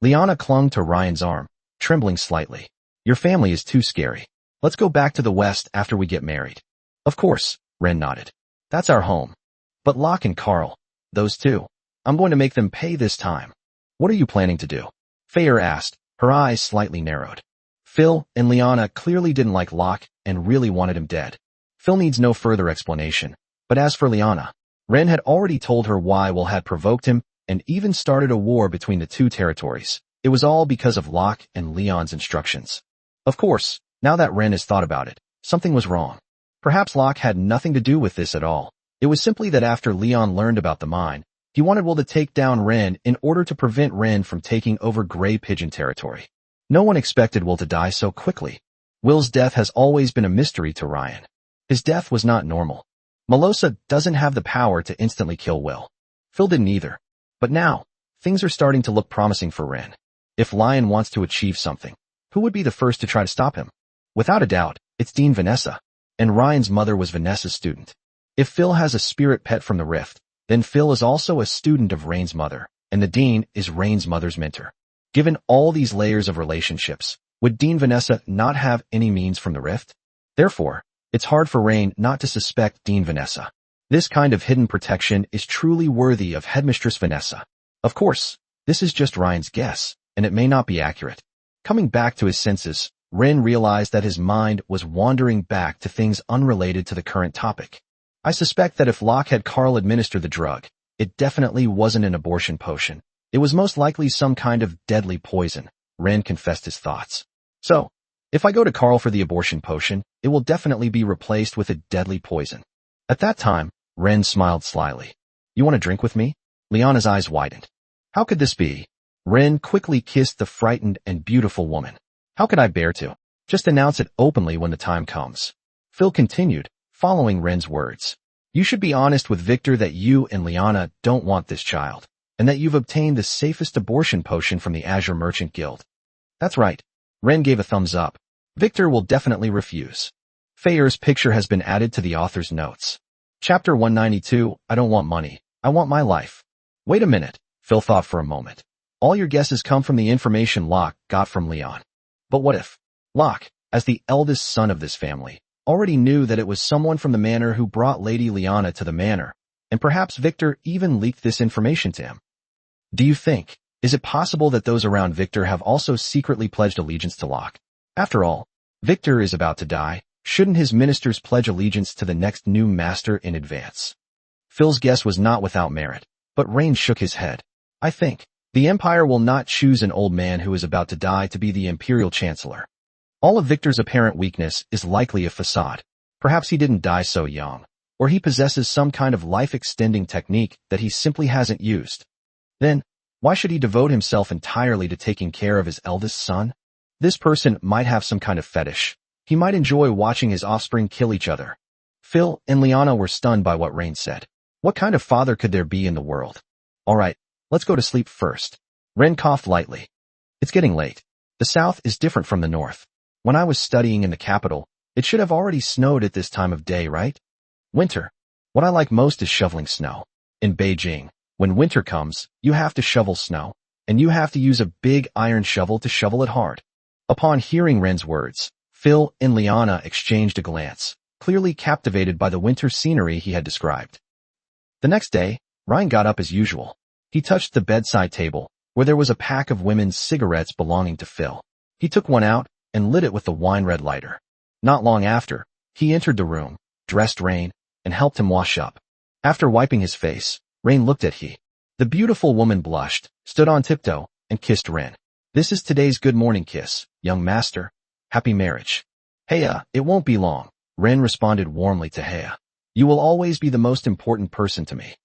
Liana clung to Ryan's arm, trembling slightly. Your family is too scary. Let's go back to the West after we get married. Of course, Ren nodded. That's our home. But Locke and Carl, those two, I'm going to make them pay this time. What are you planning to do? Fayer asked, her eyes slightly narrowed. Phil and Liana clearly didn't like Locke and really wanted him dead. Phil needs no further explanation, but as for Liana, Ren had already told her why Will had provoked him and even started a war between the two territories. It was all because of Locke and Leon's instructions. Of course, now that Ren has thought about it, something was wrong. Perhaps Locke had nothing to do with this at all. It was simply that after Leon learned about the mine, he wanted Will to take down Ren in order to prevent Ren from taking over Grey Pigeon territory. No one expected Will to die so quickly. Will's death has always been a mystery to Ryan. His death was not normal. Melosa doesn't have the power to instantly kill Will. Phil didn't either. But now, things are starting to look promising for Ren. If Lion wants to achieve something, who would be the first to try to stop him? Without a doubt, it's Dean Vanessa. And Ryan's mother was Vanessa's student. If Phil has a spirit pet from the Rift, then Phil is also a student of Rain's mother, and the Dean is Rain's mother's mentor. Given all these layers of relationships, would Dean Vanessa not have any means from the Rift? Therefore, it's hard for Rain not to suspect Dean Vanessa. This kind of hidden protection is truly worthy of Headmistress Vanessa. Of course, this is just Ryan's guess, and it may not be accurate. Coming back to his senses, Ren realized that his mind was wandering back to things unrelated to the current topic. I suspect that if Locke had Carl administer the drug, it definitely wasn't an abortion potion. It was most likely some kind of deadly poison. Ren confessed his thoughts. So, if I go to Carl for the abortion potion, it will definitely be replaced with a deadly poison. At that time, Ren smiled slyly. You want to drink with me? Liana's eyes widened. How could this be? Ren quickly kissed the frightened and beautiful woman. How could I bear to? Just announce it openly when the time comes. Phil continued, following Ren's words. You should be honest with Victor that you and Liana don't want this child, and that you've obtained the safest abortion potion from the Azure Merchant Guild. That's right. Ren gave a thumbs up. Victor will definitely refuse. Fayer's picture has been added to the author's notes. Chapter 192, I don't want money. I want my life. Wait a minute, Phil thought for a moment. All your guesses come from the information Locke got from Leon. But what if Locke, as the eldest son of this family, already knew that it was someone from the manor who brought Lady Liana to the manor, and perhaps Victor even leaked this information to him? Do you think Is it possible that those around Victor have also secretly pledged allegiance to Locke? After all, Victor is about to die. Shouldn't his ministers pledge allegiance to the next new master in advance? Phil's guess was not without merit, but Rain shook his head. I think the Empire will not choose an old man who is about to die to be the Imperial Chancellor. All of Victor's apparent weakness is likely a facade. Perhaps he didn't die so young, or he possesses some kind of life-extending technique that he simply hasn't used. Then, why should he devote himself entirely to taking care of his eldest son? This person might have some kind of fetish. He might enjoy watching his offspring kill each other. Phil and Liana were stunned by what Rain said. What kind of father could there be in the world? All right, let's go to sleep first. Ren coughed lightly. It's getting late. The south is different from the north. When I was studying in the capital, it should have already snowed at this time of day, right? Winter. What I like most is shoveling snow. In Beijing, when winter comes, you have to shovel snow, and you have to use a big iron shovel to shovel it hard. Upon hearing Ren's words, Phil and Liana exchanged a glance, clearly captivated by the winter scenery he had described. The next day, Ryan got up as usual. He touched the bedside table, where there was a pack of women's cigarettes belonging to Phil. He took one out and lit it with the wine-red lighter. Not long after, he entered the room, dressed Rain, and helped him wash up. After wiping his face, Rain looked at he. The beautiful woman blushed, stood on tiptoe, and kissed Ren. This is today's good morning kiss, young master. Happy marriage. Heya, it won't be long. Ren responded warmly to Heya. You will always be the most important person to me.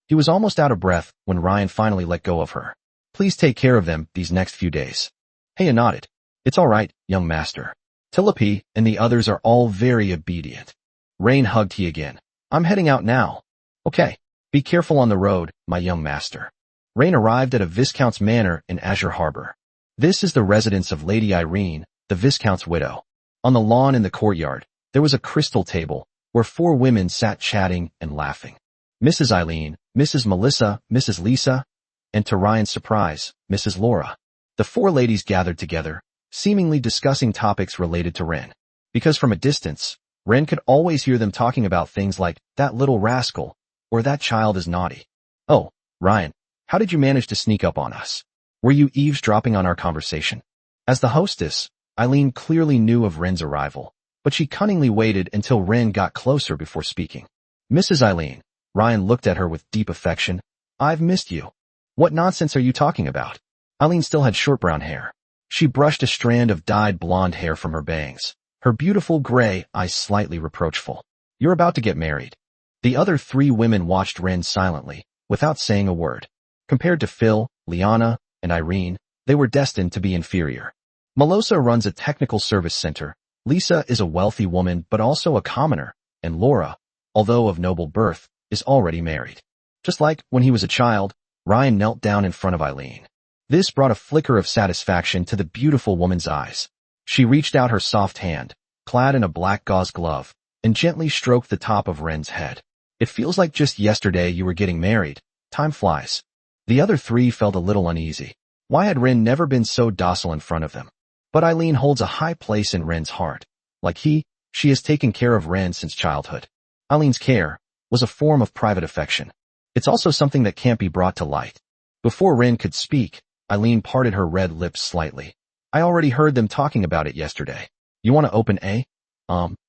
He was almost out of breath when Ryan finally let go of her. Please take care of them these next few days. Heya nodded. It's all right, young master. Tilapi and the others are all very obedient. Rain hugged he again. I'm heading out now. Okay. Be careful on the road, my young master. Rain arrived at a Viscount's manor in Azure Harbor. This is the residence of Lady Irene, the Viscount's widow. On the lawn in the courtyard, there was a crystal table, where 4 women sat chatting and laughing. Mrs. Eileen, Mrs. Melissa, Mrs. Lisa, and to Ryan's surprise, Mrs. Laura. The 4 ladies gathered together, seemingly discussing topics related to Ren. Because from a distance, Ren could always hear them talking about things like, that little rascal, or that child is naughty. Oh, Ryan, how did you manage to sneak up on us? Were you eavesdropping on our conversation? As the hostess, Eileen clearly knew of Ren's arrival, but she cunningly waited until Ren got closer before speaking. Mrs. Eileen, Ryan looked at her with deep affection. I've missed you. What nonsense are you talking about? Eileen still had short brown hair. She brushed a strand of dyed blonde hair from her bangs, her beautiful gray eyes slightly reproachful. You're about to get married. The other 3 women watched Ren silently, without saying a word. Compared to Phil, Liana, and Irene, they were destined to be inferior. Melissa runs a technical service center. Lisa is a wealthy woman but also a commoner, and Laura, although of noble birth, is already married. Just like when he was a child, Ryan knelt down in front of Eileen. This brought a flicker of satisfaction to the beautiful woman's eyes. She reached out her soft hand, clad in a black gauze glove, and gently stroked the top of Ren's head. It feels like just yesterday you were getting married. Time flies. The other 3 felt a little uneasy. Why had Ren never been so docile in front of them? But Eileen holds a high place in Ren's heart. Like she has taken care of Ren since childhood. Eileen's care was a form of private affection. It's also something that can't be brought to light. Before Ren could speak, Eileen parted her red lips slightly. I already heard them talking about it yesterday. You want to open a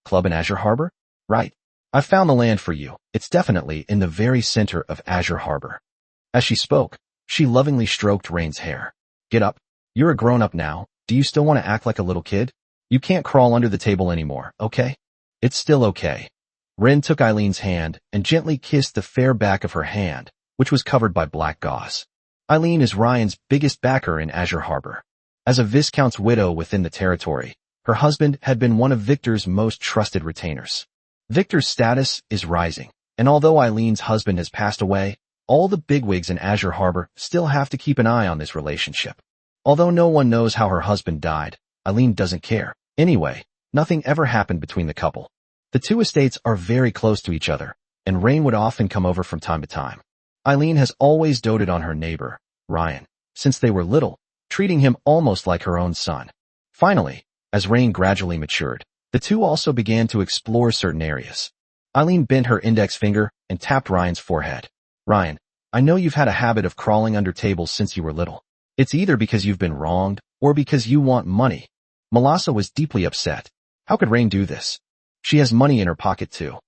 club in Azure Harbor? Right. I've found the land for you. It's definitely in the very center of Azure Harbor. As she spoke, she lovingly stroked Rain's hair. Get up. You're a grown-up now. Do you still want to act like a little kid? You can't crawl under the table anymore, okay? It's still okay. Ren took Eileen's hand and gently kissed the fair back of her hand, which was covered by black gauze. Eileen is Ryan's biggest backer in Azure Harbor. As a Viscount's widow within the territory, her husband had been one of Victor's most trusted retainers. Victor's status is rising, and although Eileen's husband has passed away, all the bigwigs in Azure Harbor still have to keep an eye on this relationship. Although no one knows how her husband died, Eileen doesn't care. Anyway, nothing ever happened between the couple. The 2 estates are very close to each other, and Rain would often come over from time to time. Eileen has always doted on her neighbor, Ryan, since they were little, treating him almost like her own son. Finally, as Rain gradually matured, the 2 also began to explore certain areas. Eileen bent her index finger and tapped Ryan's forehead. Ryan, I know you've had a habit of crawling under tables since you were little. It's either because you've been wronged or because you want money. Melissa was deeply upset. How could Rain do this? She has money in her pocket too.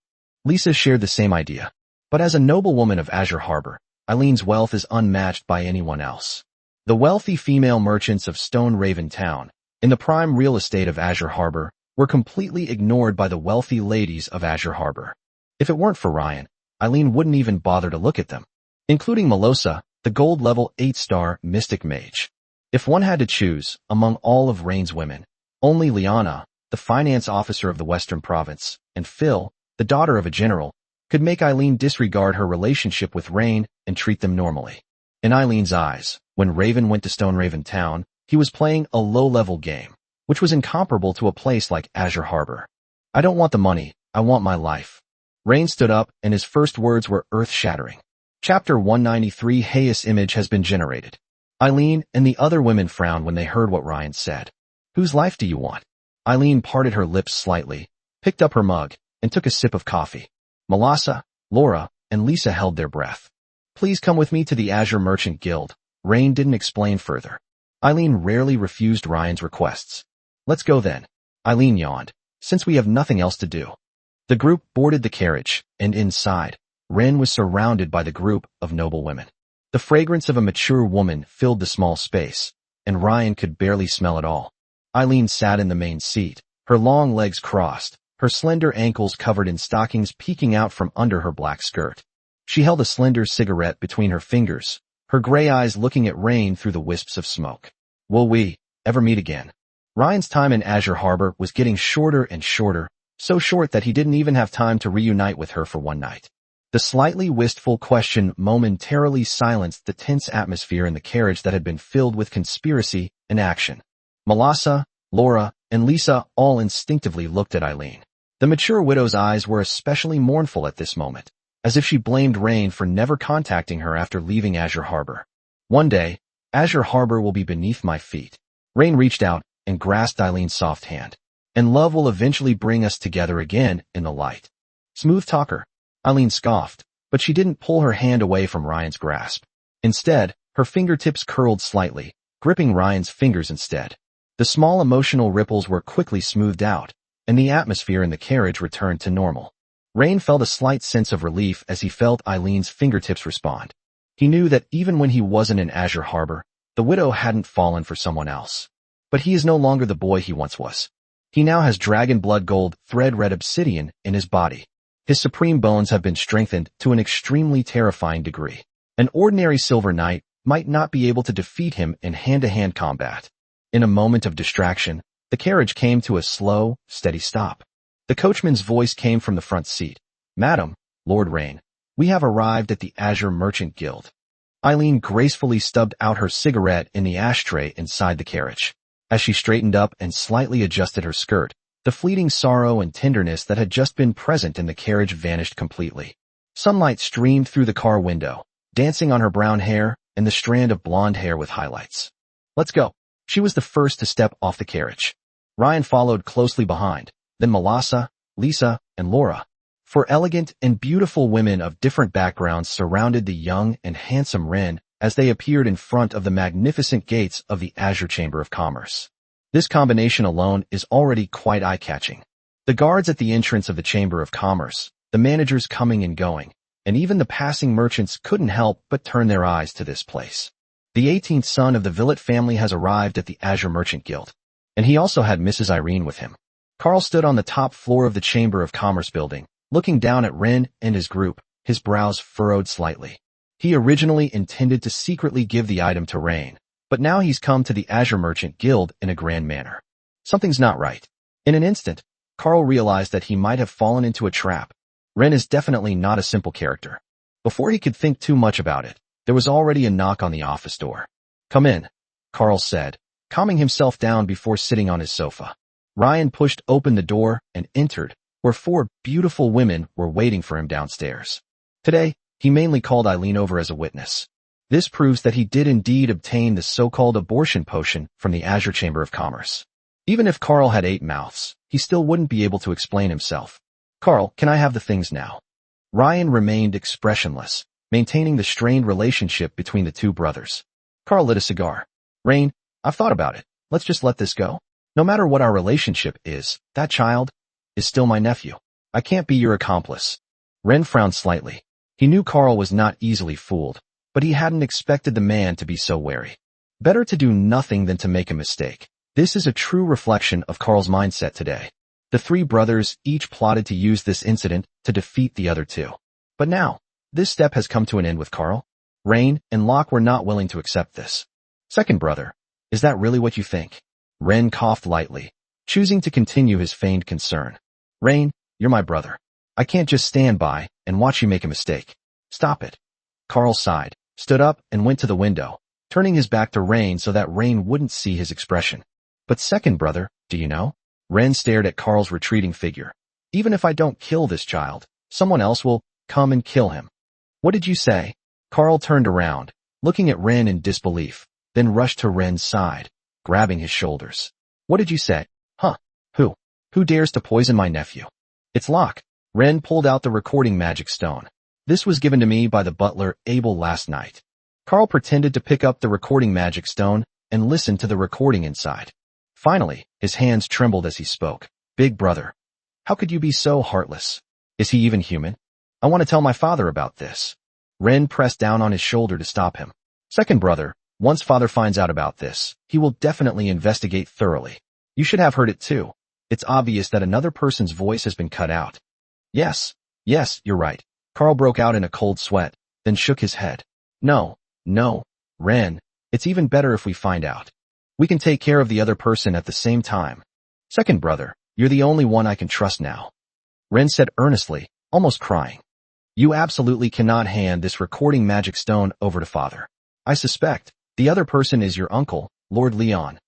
Lisa shared the same idea. But as a noblewoman of Azure Harbor, Eileen's wealth is unmatched by anyone else. The wealthy female merchants of Stone Raven Town, in the prime real estate of Azure Harbor, were completely ignored by the wealthy ladies of Azure Harbor. If it weren't for Ryan, Eileen wouldn't even bother to look at them, including Melosa, the gold-level 8-star mystic mage. If one had to choose among all of Rain's women, only Liana, the finance officer of the Western Province, and Phil, the daughter of a general, could make Eileen disregard her relationship with Rain and treat them normally. In Eileen's eyes, when Raven went to Stone Raven Town, he was playing a low-level game, which was incomparable to a place like Azure Harbor. I don't want the money, I want my life. Rain stood up, and his first words were earth-shattering. Chapter 193 Hayes image has been generated. Eileen and the other women frowned when they heard what Ryan said. Whose life do you want? Eileen parted her lips slightly, picked up her mug, and took a sip of coffee. Melissa, Laura, and Lisa held their breath. Please come with me to the Azure Merchant Guild. Rain didn't explain further. Eileen rarely refused Ryan's requests. Let's go then. Eileen yawned, since we have nothing else to do. The group boarded the carriage, and inside, Ren was surrounded by the group of noble women. The fragrance of a mature woman filled the small space, and Ryan could barely smell it all. Eileen sat in the main seat, her long legs crossed, her slender ankles covered in stockings peeking out from under her black skirt. She held a slender cigarette between her fingers, her gray eyes looking at Rain through the wisps of smoke. Will we ever meet again? Ryan's time in Azure Harbor was getting shorter and shorter, so short that he didn't even have time to reunite with her for one night. The slightly wistful question momentarily silenced the tense atmosphere in the carriage that had been filled with conspiracy and action. Melissa, Laura, and Lisa all instinctively looked at Eileen. The mature widow's eyes were especially mournful at this moment, as if she blamed Rain for never contacting her after leaving Azure Harbor. One day, Azure Harbor will be beneath my feet. Rain reached out and grasped Eileen's soft hand. And love will eventually bring us together again in the light. Smooth talker. Eileen scoffed, but she didn't pull her hand away from Ryan's grasp. Instead, her fingertips curled slightly, gripping Ryan's fingers instead. The small emotional ripples were quickly smoothed out, and the atmosphere in the carriage returned to normal. Rain felt a slight sense of relief as he felt Eileen's fingertips respond. He knew that even when he wasn't in Azure Harbor, the widow hadn't fallen for someone else. But he is no longer the boy he once was. He now has dragon blood gold, thread red obsidian in his body. His supreme bones have been strengthened to an extremely terrifying degree. An ordinary silver knight might not be able to defeat him in hand-to-hand combat. In a moment of distraction, the carriage came to a slow, steady stop. The coachman's voice came from the front seat. Madam, Lord Rain, we have arrived at the Azure Merchant Guild. Eileen gracefully stubbed out her cigarette in the ashtray inside the carriage. As she straightened up and slightly adjusted her skirt, the fleeting sorrow and tenderness that had just been present in the carriage vanished completely. Sunlight streamed through the car window, dancing on her brown hair and the strand of blonde hair with highlights. Let's go. She was the first to step off the carriage. Ryan followed closely behind, then Melissa, Lisa, and Laura. Four elegant and beautiful women of different backgrounds surrounded the young and handsome Ren as they appeared in front of the magnificent gates of the Azure Chamber of Commerce. This combination alone is already quite eye-catching. The guards at the entrance of the Chamber of Commerce, the managers coming and going, and even the passing merchants couldn't help but turn their eyes to this place. The 18th son of the Villet family has arrived at the Azure Merchant Guild, and he also had Mrs. Irene with him. Carl stood on the top floor of the Chamber of Commerce building, looking down at Ren and his group, his brows furrowed slightly. He originally intended to secretly give the item to Rain, but now he's come to the Azure Merchant Guild in a grand manner. Something's not right. In an instant, Carl realized that he might have fallen into a trap. Ren is definitely not a simple character. Before he could think too much about it, there was already a knock on the office door. Come in, Carl said, calming himself down before sitting on his sofa. Ryan pushed open the door and entered, where four beautiful women were waiting for him downstairs. Today, he mainly called Eileen over as a witness. This proves that he did indeed obtain the so-called abortion potion from the Azure Chamber of Commerce. Even if Carl had 8 mouths, he still wouldn't be able to explain himself. Carl, can I have the things now? Ryan remained expressionless, maintaining the strained relationship between the two brothers. Carl lit a cigar. Rain, I've thought about it. Let's just let this go. No matter what our relationship is, that child is still my nephew. I can't be your accomplice. Ren frowned slightly. He knew Carl was not easily fooled, but he hadn't expected the man to be so wary. Better to do nothing than to make a mistake. This is a true reflection of Carl's mindset today. The three brothers each plotted to use this incident to defeat the other two. But now, this step has come to an end with Carl. Rain and Locke were not willing to accept this. Second brother, is that really what you think? Ren coughed lightly, choosing to continue his feigned concern. Rain, you're my brother. I can't just stand by and watch you make a mistake. Stop it. Carl sighed, stood up, and went to the window, turning his back to Rain so that Rain wouldn't see his expression. But second brother, do you know? Ren stared at Carl's retreating figure. Even if I don't kill this child, someone else will come and kill him. What did you say? Carl turned around, looking at Ren in disbelief, then rushed to Ren's side, grabbing his shoulders. What did you say? Huh? Who? Who dares to poison my nephew? It's Locke. Ren pulled out the recording magic stone. This was given to me by the butler Abel last night. Carl pretended to pick up the recording magic stone and listen to the recording inside. Finally, his hands trembled as he spoke. Big brother, how could you be so heartless? Is he even human? I want to tell my father about this. Ren pressed down on his shoulder to stop him. Second brother, once father finds out about this, he will definitely investigate thoroughly. You should have heard it too. It's obvious that another person's voice has been cut out. Yes, you're right. Carl broke out in a cold sweat, then shook his head. No, Ren, it's even better if we find out. We can take care of the other person at the same time. Second brother, you're the only one I can trust now. Ren said earnestly, almost crying. You absolutely cannot hand this recording magic stone over to father. I suspect the other person is your uncle, Lord Leon.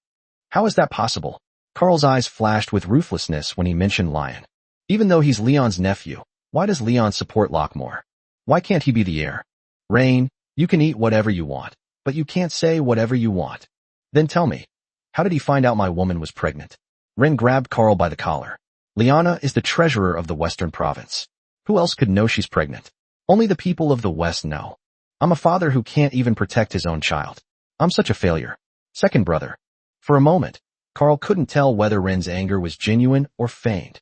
How is that possible? Carl's eyes flashed with ruthlessness when he mentioned Lion. Even though he's Leon's nephew, why does Leon support Locke more? Why can't he be the heir? Rain, you can eat whatever you want, but you can't say whatever you want. Then tell me, how did he find out my woman was pregnant? Ren grabbed Carl by the collar. Liana is the treasurer of the Western Province. Who else could know she's pregnant? Only the people of the West know. I'm a father who can't even protect his own child. I'm such a failure. Second brother. For a moment, Carl couldn't tell whether Ren's anger was genuine or feigned.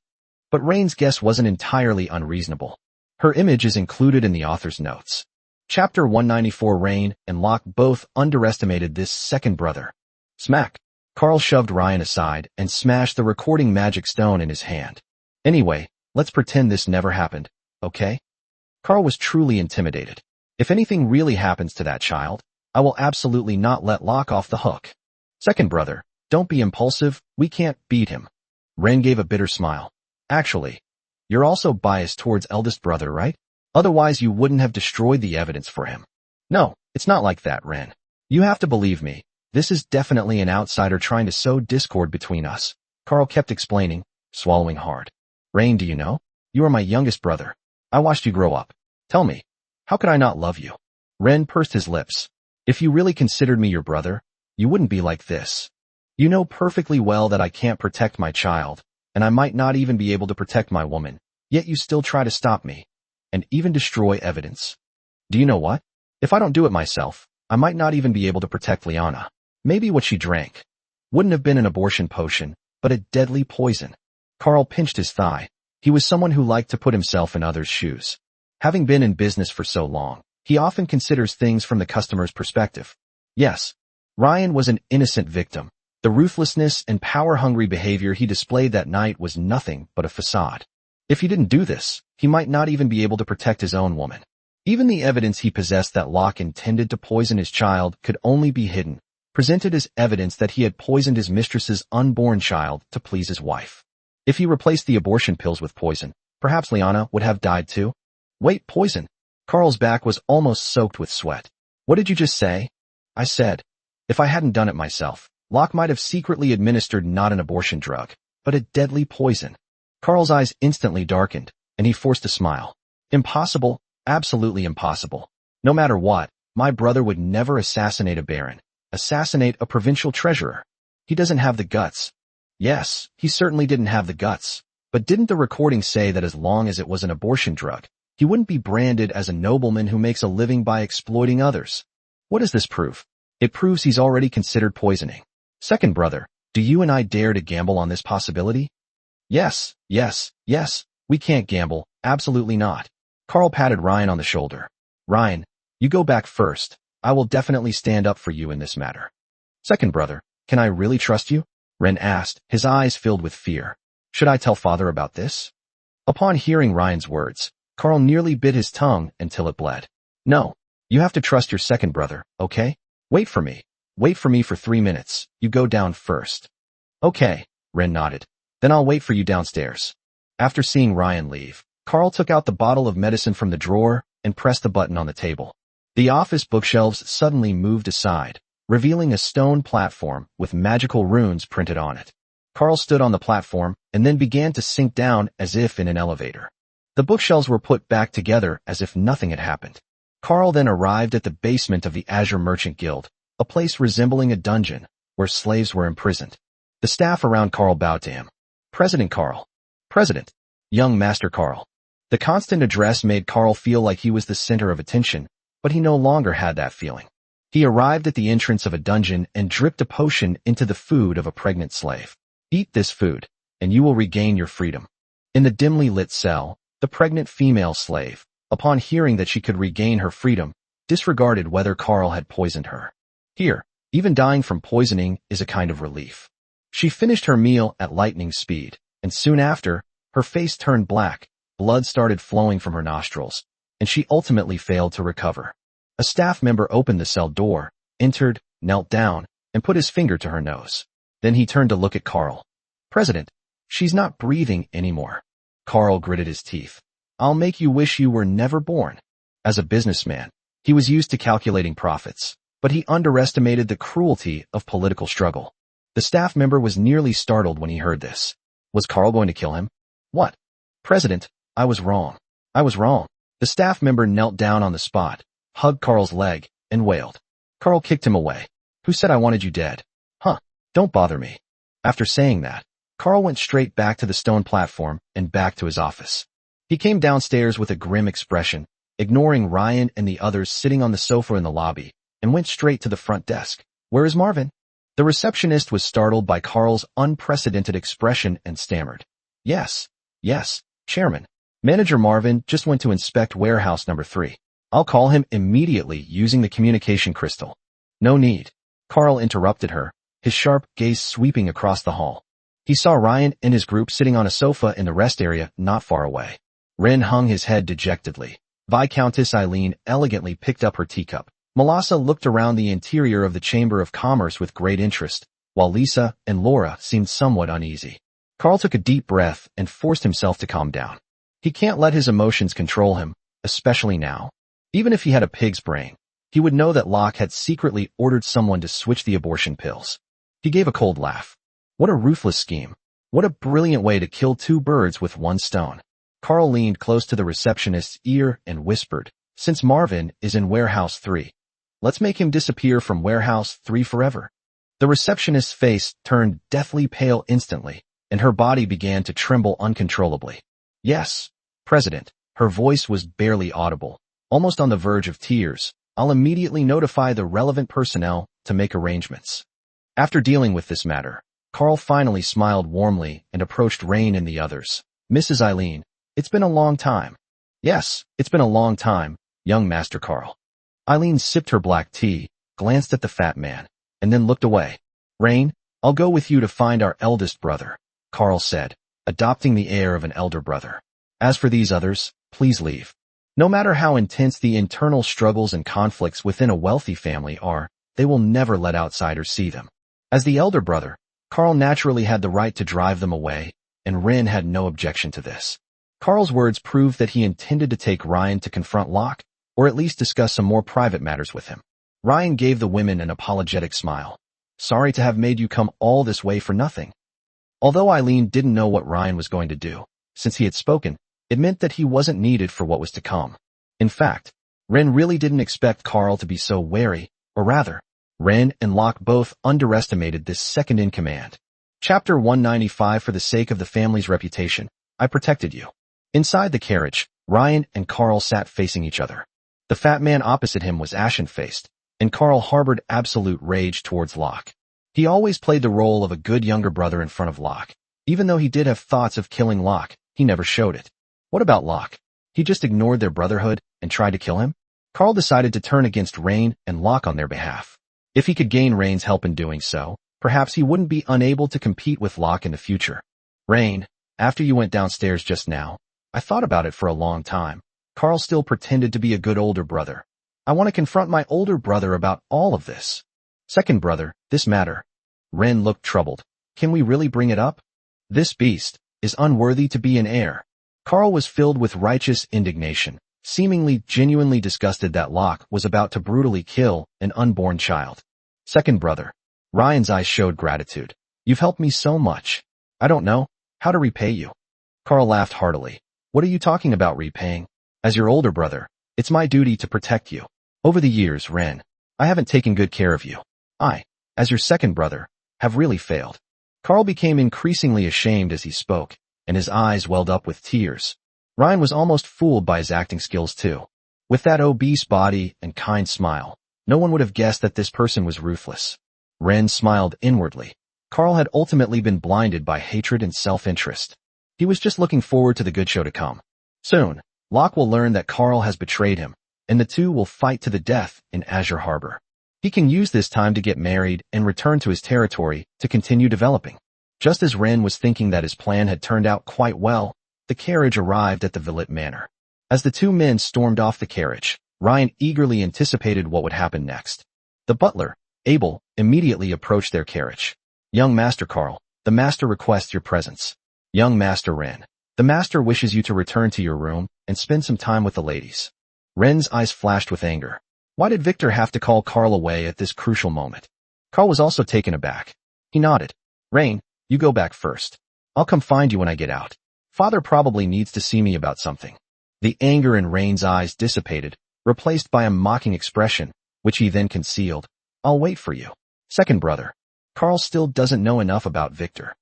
But Rain's guess wasn't entirely unreasonable. Her image is included in the author's notes. Chapter 194. Rain and Locke both underestimated this second brother. Smack! Carl shoved Ryan aside and smashed the recording magic stone in his hand. Anyway, let's pretend this never happened, okay? Carl was truly intimidated. If anything really happens to that child, I will absolutely not let Locke off the hook. Second brother, don't be impulsive, we can't beat him. Ren gave a bitter smile. Actually, you're also biased towards eldest brother, right? Otherwise you wouldn't have destroyed the evidence for him. No, it's not like that, Ren. You have to believe me. This is definitely an outsider trying to sow discord between us. Carl kept explaining, swallowing hard. Rain, do you know? You are my youngest brother. I watched you grow up. Tell me, how could I not love you? Ren pursed his lips. If you really considered me your brother, you wouldn't be like this. You know perfectly well that I can't protect my child, and I might not even be able to protect my woman, yet you still try to stop me, and even destroy evidence. Do you know what? If I don't do it myself, I might not even be able to protect Liana. Maybe what she drank wouldn't have been an abortion potion, but a deadly poison. Carl pinched his thigh. He was someone who liked to put himself in others' shoes. Having been in business for so long, he often considers things from the customer's perspective. Yes, Ryan was an innocent victim. The ruthlessness and power-hungry behavior he displayed that night was nothing but a facade. If he didn't do this, he might not even be able to protect his own woman. Even the evidence he possessed that Locke intended to poison his child could only be hidden, presented as evidence that he had poisoned his mistress's unborn child to please his wife. If he replaced the abortion pills with poison, perhaps Liana would have died too. Wait, poison? Carl's back was almost soaked with sweat. What did you just say? I said, if I hadn't done it myself, Locke might have secretly administered not an abortion drug, but a deadly poison. Carl's eyes instantly darkened, and he forced a smile. Impossible, absolutely impossible. No matter what, my brother would never assassinate a baron, assassinate a provincial treasurer. He doesn't have the guts. Yes, he certainly didn't have the guts, but didn't the recording say that as long as it was an abortion drug, he wouldn't be branded as a nobleman who makes a living by exploiting others? What does this prove? It proves he's already considered poisoning. Second brother, do you and I dare to gamble on this possibility? Yes, yes, yes, we can't gamble, absolutely not. Carl patted Ryan on the shoulder. Ryan, you go back first. I will definitely stand up for you in this matter. Second brother, can I really trust you? Ren asked, his eyes filled with fear. Should I tell father about this? Upon hearing Ryan's words, Carl nearly bit his tongue until it bled. No, you have to trust your second brother, okay? Wait for me. Wait for me for 3 minutes. You go down first. Okay, Ren nodded. Then I'll wait for you downstairs. After seeing Ryan leave, Carl took out the bottle of medicine from the drawer and pressed the button on the table. The office bookshelves suddenly moved aside, revealing a stone platform with magical runes printed on it. Carl stood on the platform and then began to sink down as if in an elevator. The bookshelves were put back together as if nothing had happened. Carl then arrived at the basement of the Azure Merchant Guild, a place resembling a dungeon where slaves were imprisoned. The staff around Carl bowed to him. President Carl. President. Young Master Carl. The constant address made Carl feel like he was the center of attention, but he no longer had that feeling. He arrived at the entrance of a dungeon and dripped a potion into the food of a pregnant slave. Eat this food, and you will regain your freedom. In the dimly lit cell, the pregnant female slave, upon hearing that she could regain her freedom, disregarded whether Carl had poisoned her. Here, even dying from poisoning is a kind of relief. She finished her meal at lightning speed, and soon after, her face turned black, blood started flowing from her nostrils, and she ultimately failed to recover. A staff member opened the cell door, entered, knelt down, and put his finger to her nose. Then he turned to look at Carl. President, she's not breathing anymore. Carl gritted his teeth. I'll make you wish you were never born. As a businessman, he was used to calculating profits, but he underestimated the cruelty of political struggle. The staff member was nearly startled when he heard this. Was Carl going to kill him? What? President, I was wrong. I was wrong. The staff member knelt down on the spot, hugged Carl's leg, and wailed. Carl kicked him away. Who said I wanted you dead? Huh, don't bother me. After saying that, Carl went straight back to the stone platform and back to his office. He came downstairs with a grim expression, ignoring Ryan and the others sitting on the sofa in the lobby, and went straight to the front desk. Where is Marvin? The receptionist was startled by Carl's unprecedented expression and stammered. Yes, Chairman. Manager Marvin just went to inspect warehouse number 3. I'll call him immediately using the communication crystal. No need. Carl interrupted her, his sharp gaze sweeping across the hall. He saw Ryan and his group sitting on a sofa in the rest area not far away. Ren hung his head dejectedly. Viscountess Eileen elegantly picked up her teacup. Melissa looked around the interior of the Chamber of Commerce with great interest, while Lisa and Laura seemed somewhat uneasy. Carl took a deep breath and forced himself to calm down. He can't let his emotions control him, especially now. Even if he had a pig's brain, he would know that Locke had secretly ordered someone to switch the abortion pills. He gave a cold laugh. What a ruthless scheme. What a brilliant way to kill 2 birds with 1 stone. Carl leaned close to the receptionist's ear and whispered, since Marvin is in warehouse 3, let's make him disappear from warehouse 3 forever. The receptionist's face turned deathly pale instantly, and her body began to tremble uncontrollably. Yes, President. Her voice was barely audible, almost on the verge of tears. I'll immediately notify the relevant personnel to make arrangements. After dealing with this matter, Carl finally smiled warmly and approached Rain and the others. Mrs. Eileen, it's been a long time. Yes, it's been a long time, young Master Carl. Eileen sipped her black tea, glanced at the fat man, and then looked away. Rain, I'll go with you to find our eldest brother, Carl said, adopting the air of an elder brother. As for these others, please leave. No matter how intense the internal struggles and conflicts within a wealthy family are, they will never let outsiders see them. As the elder brother, Carl naturally had the right to drive them away, and Ren had no objection to this. Carl's words proved that he intended to take Ryan to confront Locke, or at least discuss some more private matters with him. Ryan gave the women an apologetic smile. Sorry to have made you come all this way for nothing. Although Eileen didn't know what Ryan was going to do, since he had spoken, it meant that he wasn't needed for what was to come. In fact, Ren really didn't expect Carl to be so wary, or rather, Ren and Locke both underestimated this second-in-command. Chapter 195. For the sake of the family's reputation, I protected you. Inside the carriage, Ryan and Carl sat facing each other. The fat man opposite him was ashen-faced, and Carl harbored absolute rage towards Locke. He always played the role of a good younger brother in front of Locke. Even though he did have thoughts of killing Locke, he never showed it. What about Locke? He just ignored their brotherhood and tried to kill him? Carl decided to turn against Rain and Locke on their behalf. If he could gain Rain's help in doing so, perhaps he wouldn't be unable to compete with Locke in the future. Rain, after you went downstairs just now, I thought about it for a long time. Carl still pretended to be a good older brother. I want to confront my older brother about all of this. Second brother, this matter. Ren looked troubled. Can we really bring it up? This beast is unworthy to be an heir. Carl was filled with righteous indignation, seemingly genuinely disgusted that Locke was about to brutally kill an unborn child. Second brother. Ryan's eyes showed gratitude. You've helped me so much. I don't know how to repay you. Carl laughed heartily. What are you talking about repaying? As your older brother, it's my duty to protect you. Over the years, Ren, I haven't taken good care of you. I, as your second brother, have really failed. Carl became increasingly ashamed as he spoke, and his eyes welled up with tears. Ryan was almost fooled by his acting skills too. With that obese body and kind smile, no one would have guessed that this person was ruthless. Ren smiled inwardly. Carl had ultimately been blinded by hatred and self-interest. He was just looking forward to the good show to come. Soon, Locke will learn that Carl has betrayed him, and the two will fight to the death in Azure Harbor. He can use this time to get married and return to his territory to continue developing. Just as Ren was thinking that his plan had turned out quite well, the carriage arrived at the Villet Manor. As the two men stormed off the carriage, Ryan eagerly anticipated what would happen next. The butler, Abel, immediately approached their carriage. Young Master Carl, the master requests your presence. Young Master Ren, the master wishes you to return to your room and spend some time with the ladies. Ren's eyes flashed with anger. Why did Victor have to call Carl away at this crucial moment? Carl was also taken aback. He nodded. Rain, you go back first. I'll come find you when I get out. Father probably needs to see me about something. The anger in Rain's eyes dissipated, replaced by a mocking expression, which he then concealed. I'll wait for you. Second brother. Carl still doesn't know enough about Victor.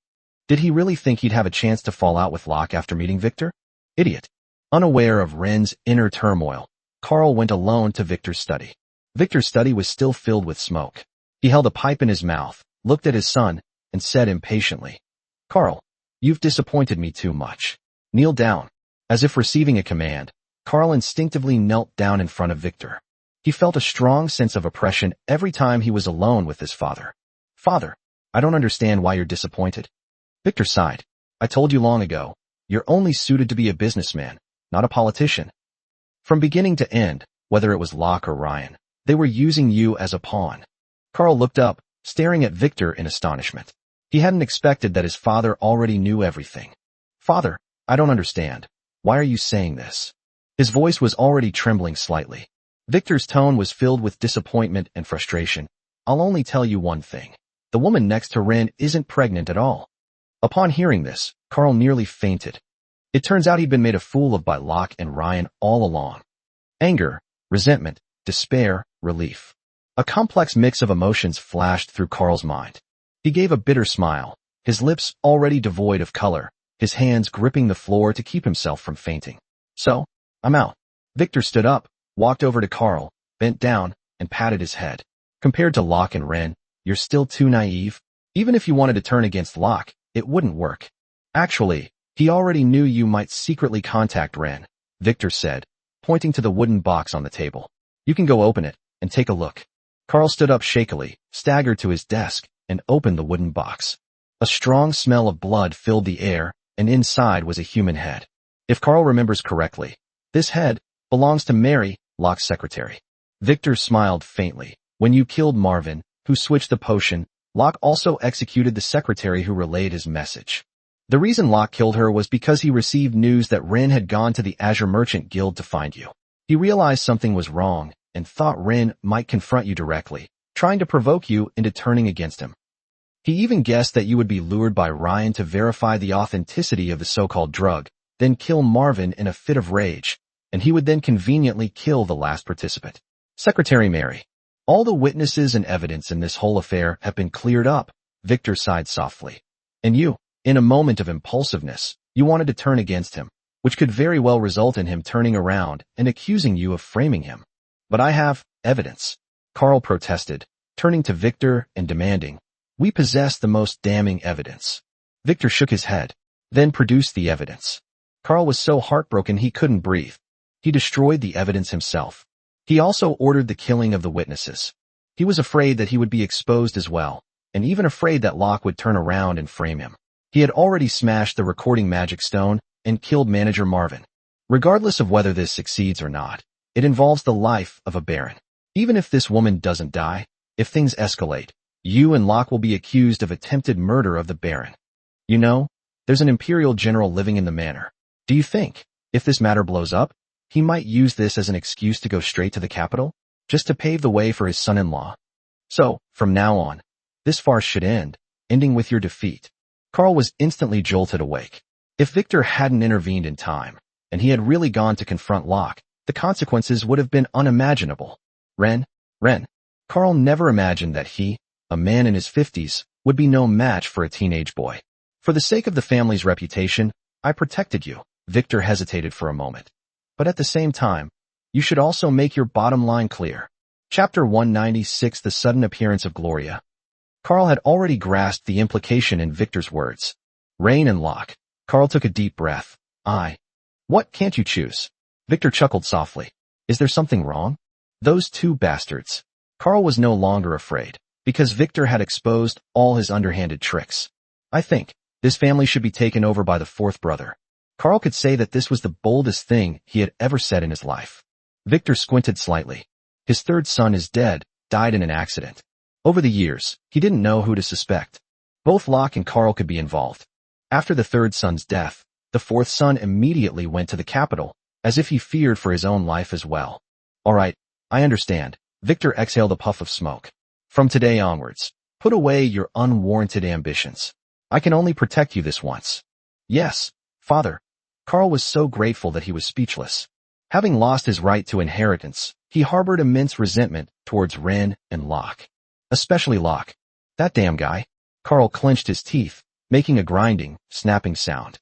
Did he really think he'd have a chance to fall out with Locke after meeting Victor? Idiot. Unaware of Ren's inner turmoil, Carl went alone to Victor's study. Victor's study was still filled with smoke. He held a pipe in his mouth, looked at his son, and said impatiently, Carl, you've disappointed me too much. Kneel down. As if receiving a command, Carl instinctively knelt down in front of Victor. He felt a strong sense of oppression every time he was alone with his father. Father, I don't understand why you're disappointed. Victor sighed. I told you long ago, you're only suited to be a businessman, not a politician. From beginning to end, whether it was Locke or Ryan, they were using you as a pawn. Carl looked up, staring at Victor in astonishment. He hadn't expected that his father already knew everything. Father, I don't understand. Why are you saying this? His voice was already trembling slightly. Victor's tone was filled with disappointment and frustration. I'll only tell you one thing. The woman next to Ren isn't pregnant at all. Upon hearing this, Carl nearly fainted. It turns out he'd been made a fool of by Locke and Ryan all along. Anger, resentment, despair, relief. A complex mix of emotions flashed through Carl's mind. He gave a bitter smile, his lips already devoid of color, his hands gripping the floor to keep himself from fainting. So, I'm out. Victor stood up, walked over to Carl, bent down, and patted his head. Compared to Locke and Ren, you're still too naive. Even if you wanted to turn against Locke, it wouldn't work. Actually, he already knew you might secretly contact Ren, Victor said, pointing to the wooden box on the table. You can go open it and take a look. Carl stood up shakily, staggered to his desk, and opened the wooden box. A strong smell of blood filled the air, and inside was a human head. If Carl remembers correctly, this head belongs to Mary, Locke's secretary. Victor smiled faintly. When you killed Marvin, who switched the potion, Locke also executed the secretary who relayed his message. The reason Locke killed her was because he received news that Ren had gone to the Azure Merchant Guild to find you. He realized something was wrong and thought Ren might confront you directly, trying to provoke you into turning against him. He even guessed that you would be lured by Ryan to verify the authenticity of the so-called drug, then kill Marvin in a fit of rage, and he would then conveniently kill the last participant. Secretary Mary. All the witnesses and evidence in this whole affair have been cleared up, Victor sighed softly. And you, in a moment of impulsiveness, you wanted to turn against him, which could very well result in him turning around and accusing you of framing him. But I have evidence. Karl protested, turning to Victor and demanding, "We possess the most damning evidence." Victor shook his head, then produced the evidence. Karl was so heartbroken he couldn't breathe. He destroyed the evidence himself. He also ordered the killing of the witnesses. He was afraid that he would be exposed as well, and even afraid that Locke would turn around and frame him. He had already smashed the recording magic stone and killed manager Marvin. Regardless of whether this succeeds or not, it involves the life of a Baron. Even if this woman doesn't die, if things escalate, you and Locke will be accused of attempted murder of the Baron. You know, there's an Imperial general living in the manor. Do you think, if this matter blows up, he might use this as an excuse to go straight to the capital, just to pave the way for his son-in-law? So, from now on, this farce should end, ending with your defeat. Karl was instantly jolted awake. If Victor hadn't intervened in time, and he had really gone to confront Locke, the consequences would have been unimaginable. Ren. Karl never imagined that he, a man in his 50s, would be no match for a teenage boy. For the sake of the family's reputation, I protected you. Victor hesitated for a moment. But at the same time, you should also make your bottom line clear. Chapter 196: The Sudden Appearance of Gloria. Karl had already grasped the implication in Victor's words. Rain and Locke. Karl took a deep breath. What can't you choose? Victor chuckled softly. Is there something wrong? Those two bastards. Karl was no longer afraid, because Victor had exposed all his underhanded tricks. I think this family should be taken over by the fourth brother. Karl could say that this was the boldest thing he had ever said in his life. Victor squinted slightly. His third son is dead, died in an accident. Over the years, he didn't know who to suspect. Both Locke and Karl could be involved. After the third son's death, the fourth son immediately went to the capital, as if he feared for his own life as well. All right, I understand. Victor exhaled a puff of smoke. From today onwards, put away your unwarranted ambitions. I can only protect you this once. Yes, father. Karl was so grateful that he was speechless. Having lost his right to inheritance, he harbored immense resentment towards Ren and Locke. Especially Locke. That damn guy. Karl clenched his teeth, making a grinding, snapping sound.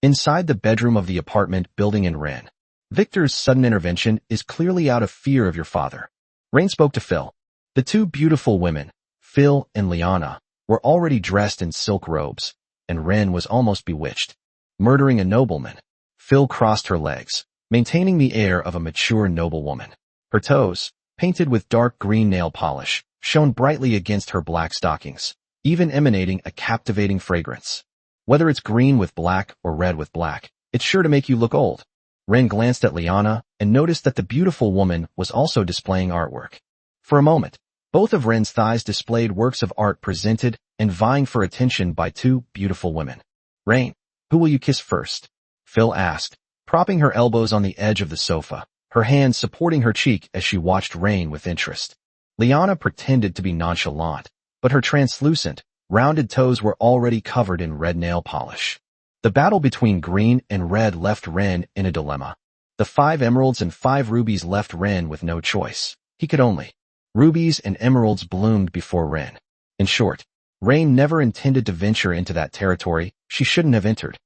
Inside the bedroom of the apartment building in Ren, Victor's sudden intervention is clearly out of fear of your father. Rain spoke to Phil. The two beautiful women, Phil and Liana, were already dressed in silk robes, and Ren was almost bewitched. Murdering a nobleman. Phil crossed her legs, maintaining the air of a mature noblewoman. Her toes, painted with dark green nail polish, shone brightly against her black stockings, even emanating a captivating fragrance. Whether it's green with black or red with black, it's sure to make you look old. Ren glanced at Liana and noticed that the beautiful woman was also displaying artwork. For a moment, both of Ren's thighs displayed works of art presented and vying for attention by two beautiful women. Rain, who will you kiss first? Phil asked, propping her elbows on the edge of the sofa, her hands supporting her cheek as she watched Rain with interest. Liana pretended to be nonchalant, but her translucent, rounded toes were already covered in red nail polish. The battle between green and red left Ren in a dilemma. The 5 emeralds and 5 rubies left Ren with no choice. He could only. Rubies and emeralds bloomed before Ren. In short, Rain never intended to venture into that territory she shouldn't have entered.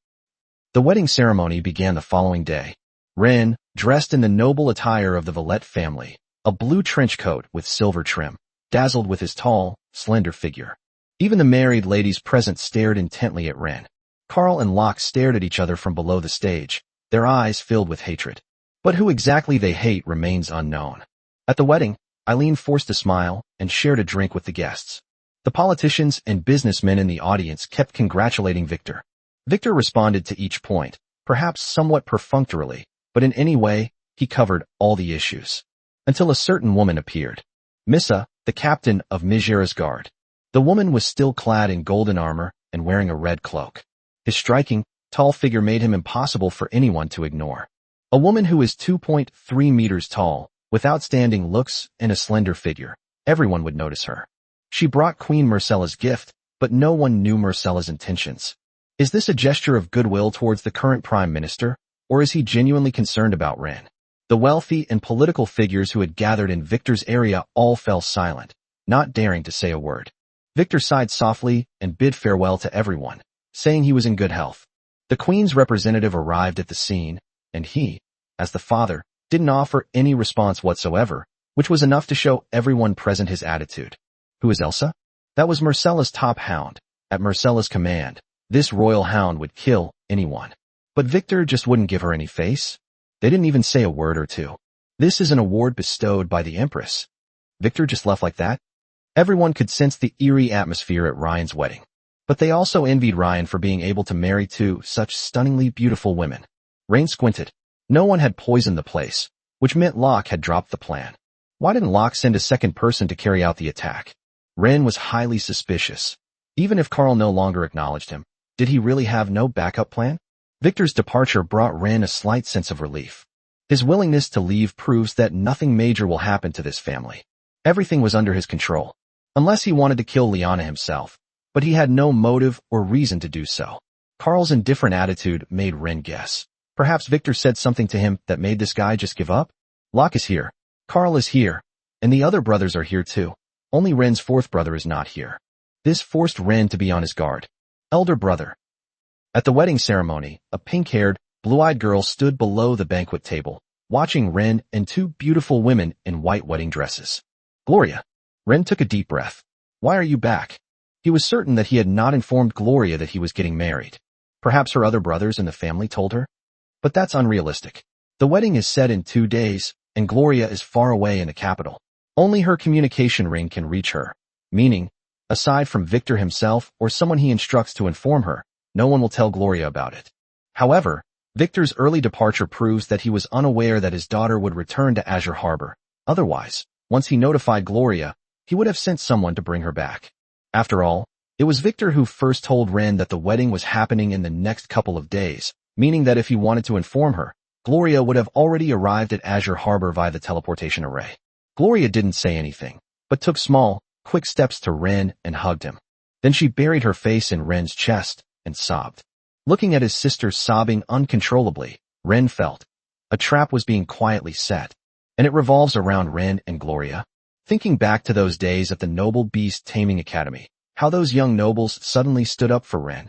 The wedding ceremony began the following day. Ren, dressed in the noble attire of the Villette family, a blue trench coat with silver trim, dazzled with his tall, slender figure. Even the married ladies present stared intently at Ren. Karl and Locke stared at each other from below the stage, their eyes filled with hatred. But who exactly they hate remains unknown. At the wedding, Eileen forced a smile and shared a drink with the guests. The politicians and businessmen in the audience kept congratulating Victor. Victor responded to each point, perhaps somewhat perfunctorily, but in any way, he covered all the issues. Until a certain woman appeared. Missa, the captain of Mijera's guard. The woman was still clad in golden armor and wearing a red cloak. His striking, tall figure made him impossible for anyone to ignore. A woman who is 2.3 meters tall, with outstanding looks and a slender figure. Everyone would notice her. She brought Queen Myrcella's gift, but no one knew Myrcella's intentions. Is this a gesture of goodwill towards the current prime minister, or is he genuinely concerned about Ren? The wealthy and political figures who had gathered in Victor's area all fell silent, not daring to say a word. Victor sighed softly and bid farewell to everyone, saying he was in good health. The Queen's representative arrived at the scene, and he, as the father, didn't offer any response whatsoever, which was enough to show everyone present his attitude. Who is Elsa? That was Marcella's top hound. At Marcella's command, this royal hound would kill anyone. But Victor just wouldn't give her any face. They didn't even say a word or two. This is an award bestowed by the Empress. Victor just left like that? Everyone could sense the eerie atmosphere at Ryan's wedding. But they also envied Ryan for being able to marry two such stunningly beautiful women. Rain squinted. No one had poisoned the place, which meant Locke had dropped the plan. Why didn't Locke send a second person to carry out the attack? Ren was highly suspicious. Even if Carl no longer acknowledged him, did he really have no backup plan? Victor's departure brought Ren a slight sense of relief. His willingness to leave proves that nothing major will happen to this family. Everything was under his control. Unless he wanted to kill Liana himself, but he had no motive or reason to do so. Carl's indifferent attitude made Ren guess. Perhaps Victor said something to him that made this guy just give up? Locke is here. Carl is here. And the other brothers are here too. Only Ren's fourth brother is not here. This forced Ren to be on his guard. Elder brother. At the wedding ceremony, a pink-haired, blue-eyed girl stood below the banquet table, watching Ren and two beautiful women in white wedding dresses. Gloria. Ren took a deep breath. Why are you back? He was certain that he had not informed Gloria that he was getting married. Perhaps her other brothers in the family told her? But that's unrealistic. The wedding is set in 2 days, and Gloria is far away in the capital. Only her communication ring can reach her, meaning, aside from Victor himself or someone he instructs to inform her, no one will tell Gloria about it. However, Victor's early departure proves that he was unaware that his daughter would return to Azure Harbor. Otherwise, once he notified Gloria, he would have sent someone to bring her back. After all, it was Victor who first told Ren that the wedding was happening in the next couple of days, meaning that if he wanted to inform her, Gloria would have already arrived at Azure Harbor via the teleportation array. Gloria didn't say anything, but took small, quick steps to Ren and hugged him. Then she buried her face in Ren's chest and sobbed. Looking at his sister sobbing uncontrollably, Ren felt a trap was being quietly set, and it revolves around Ren and Gloria. Thinking back to those days at the Noble Beast Taming Academy, how those young nobles suddenly stood up for Ren.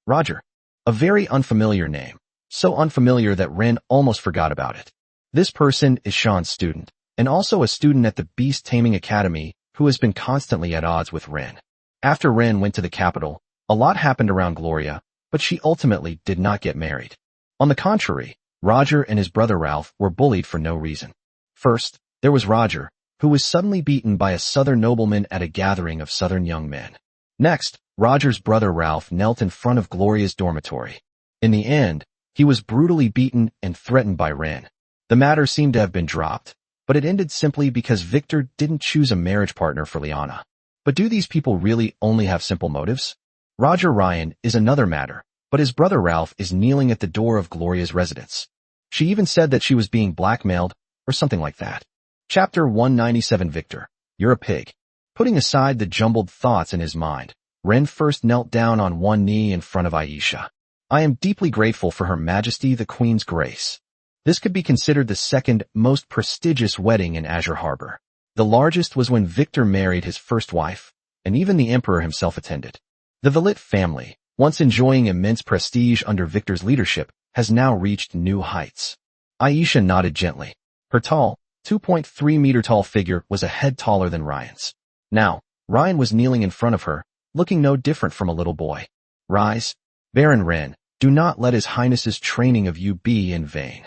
Roger. A very unfamiliar name, so unfamiliar that Ren almost forgot about it. This person is Sean's student, and also a student at the Beast Taming Academy who has been constantly at odds with Ren. After Ren went to the capital, a lot happened around Gloria, but she ultimately did not get married. On the contrary, Roger and his brother Ralph were bullied for no reason. First, there was Roger, who was suddenly beaten by a southern nobleman at a gathering of southern young men. Next, Roger's brother Ralph knelt in front of Gloria's dormitory. In the end, he was brutally beaten and threatened by Ren. The matter seemed to have been dropped, but it ended simply because Victor didn't choose a marriage partner for Liana. But do these people really only have simple motives? Roger Ryan is another matter, but his brother Ralph is kneeling at the door of Gloria's residence. She even said that she was being blackmailed, or something like that. Chapter 197 Victor, you're a pig. Putting aside the jumbled thoughts in his mind, Ren first knelt down on one knee in front of Aisha. I am deeply grateful for Her Majesty the Queen's grace. This could be considered the second most prestigious wedding in Azure Harbor. The largest was when Victor married his first wife, and even the Emperor himself attended. The Velit family, once enjoying immense prestige under Victor's leadership, has now reached new heights. Aisha nodded gently. Her tall, 2.3-meter tall figure was a head taller than Ryan's. Now, Ryan was kneeling in front of her, looking no different from a little boy. Rise, Baron Ren, do not let His Highness's training of you be in vain.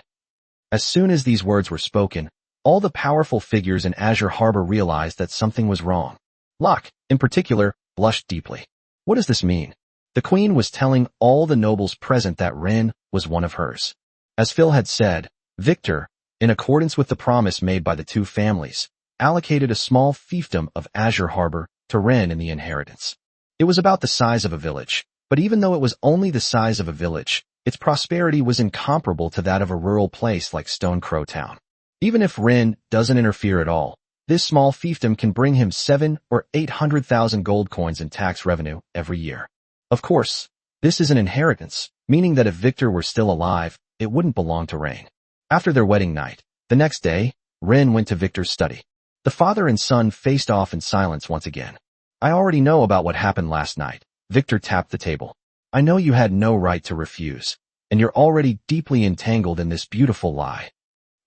As soon as these words were spoken, all the powerful figures in Azure Harbor realized that something was wrong. Locke, in particular, blushed deeply. What does this mean? The Queen was telling all the nobles present that Ren was one of hers. As Phil had said, Victor, in accordance with the promise made by the two families, allocated a small fiefdom of Azure Harbor to Ren in the inheritance. It was about the size of a village, but even though it was only the size of a village, its prosperity was incomparable to that of a rural place like Stone Crow Town. Even if Ren doesn't interfere at all, this small fiefdom can bring him 700,000 or 800,000 gold coins in tax revenue every year. Of course, this is an inheritance, meaning that if Victor were still alive, it wouldn't belong to Ren. After their wedding night, the next day, Ren went to Victor's study. The father and son faced off in silence once again. I already know about what happened last night. Victor tapped the table. I know you had no right to refuse, and you're already deeply entangled in this beautiful lie.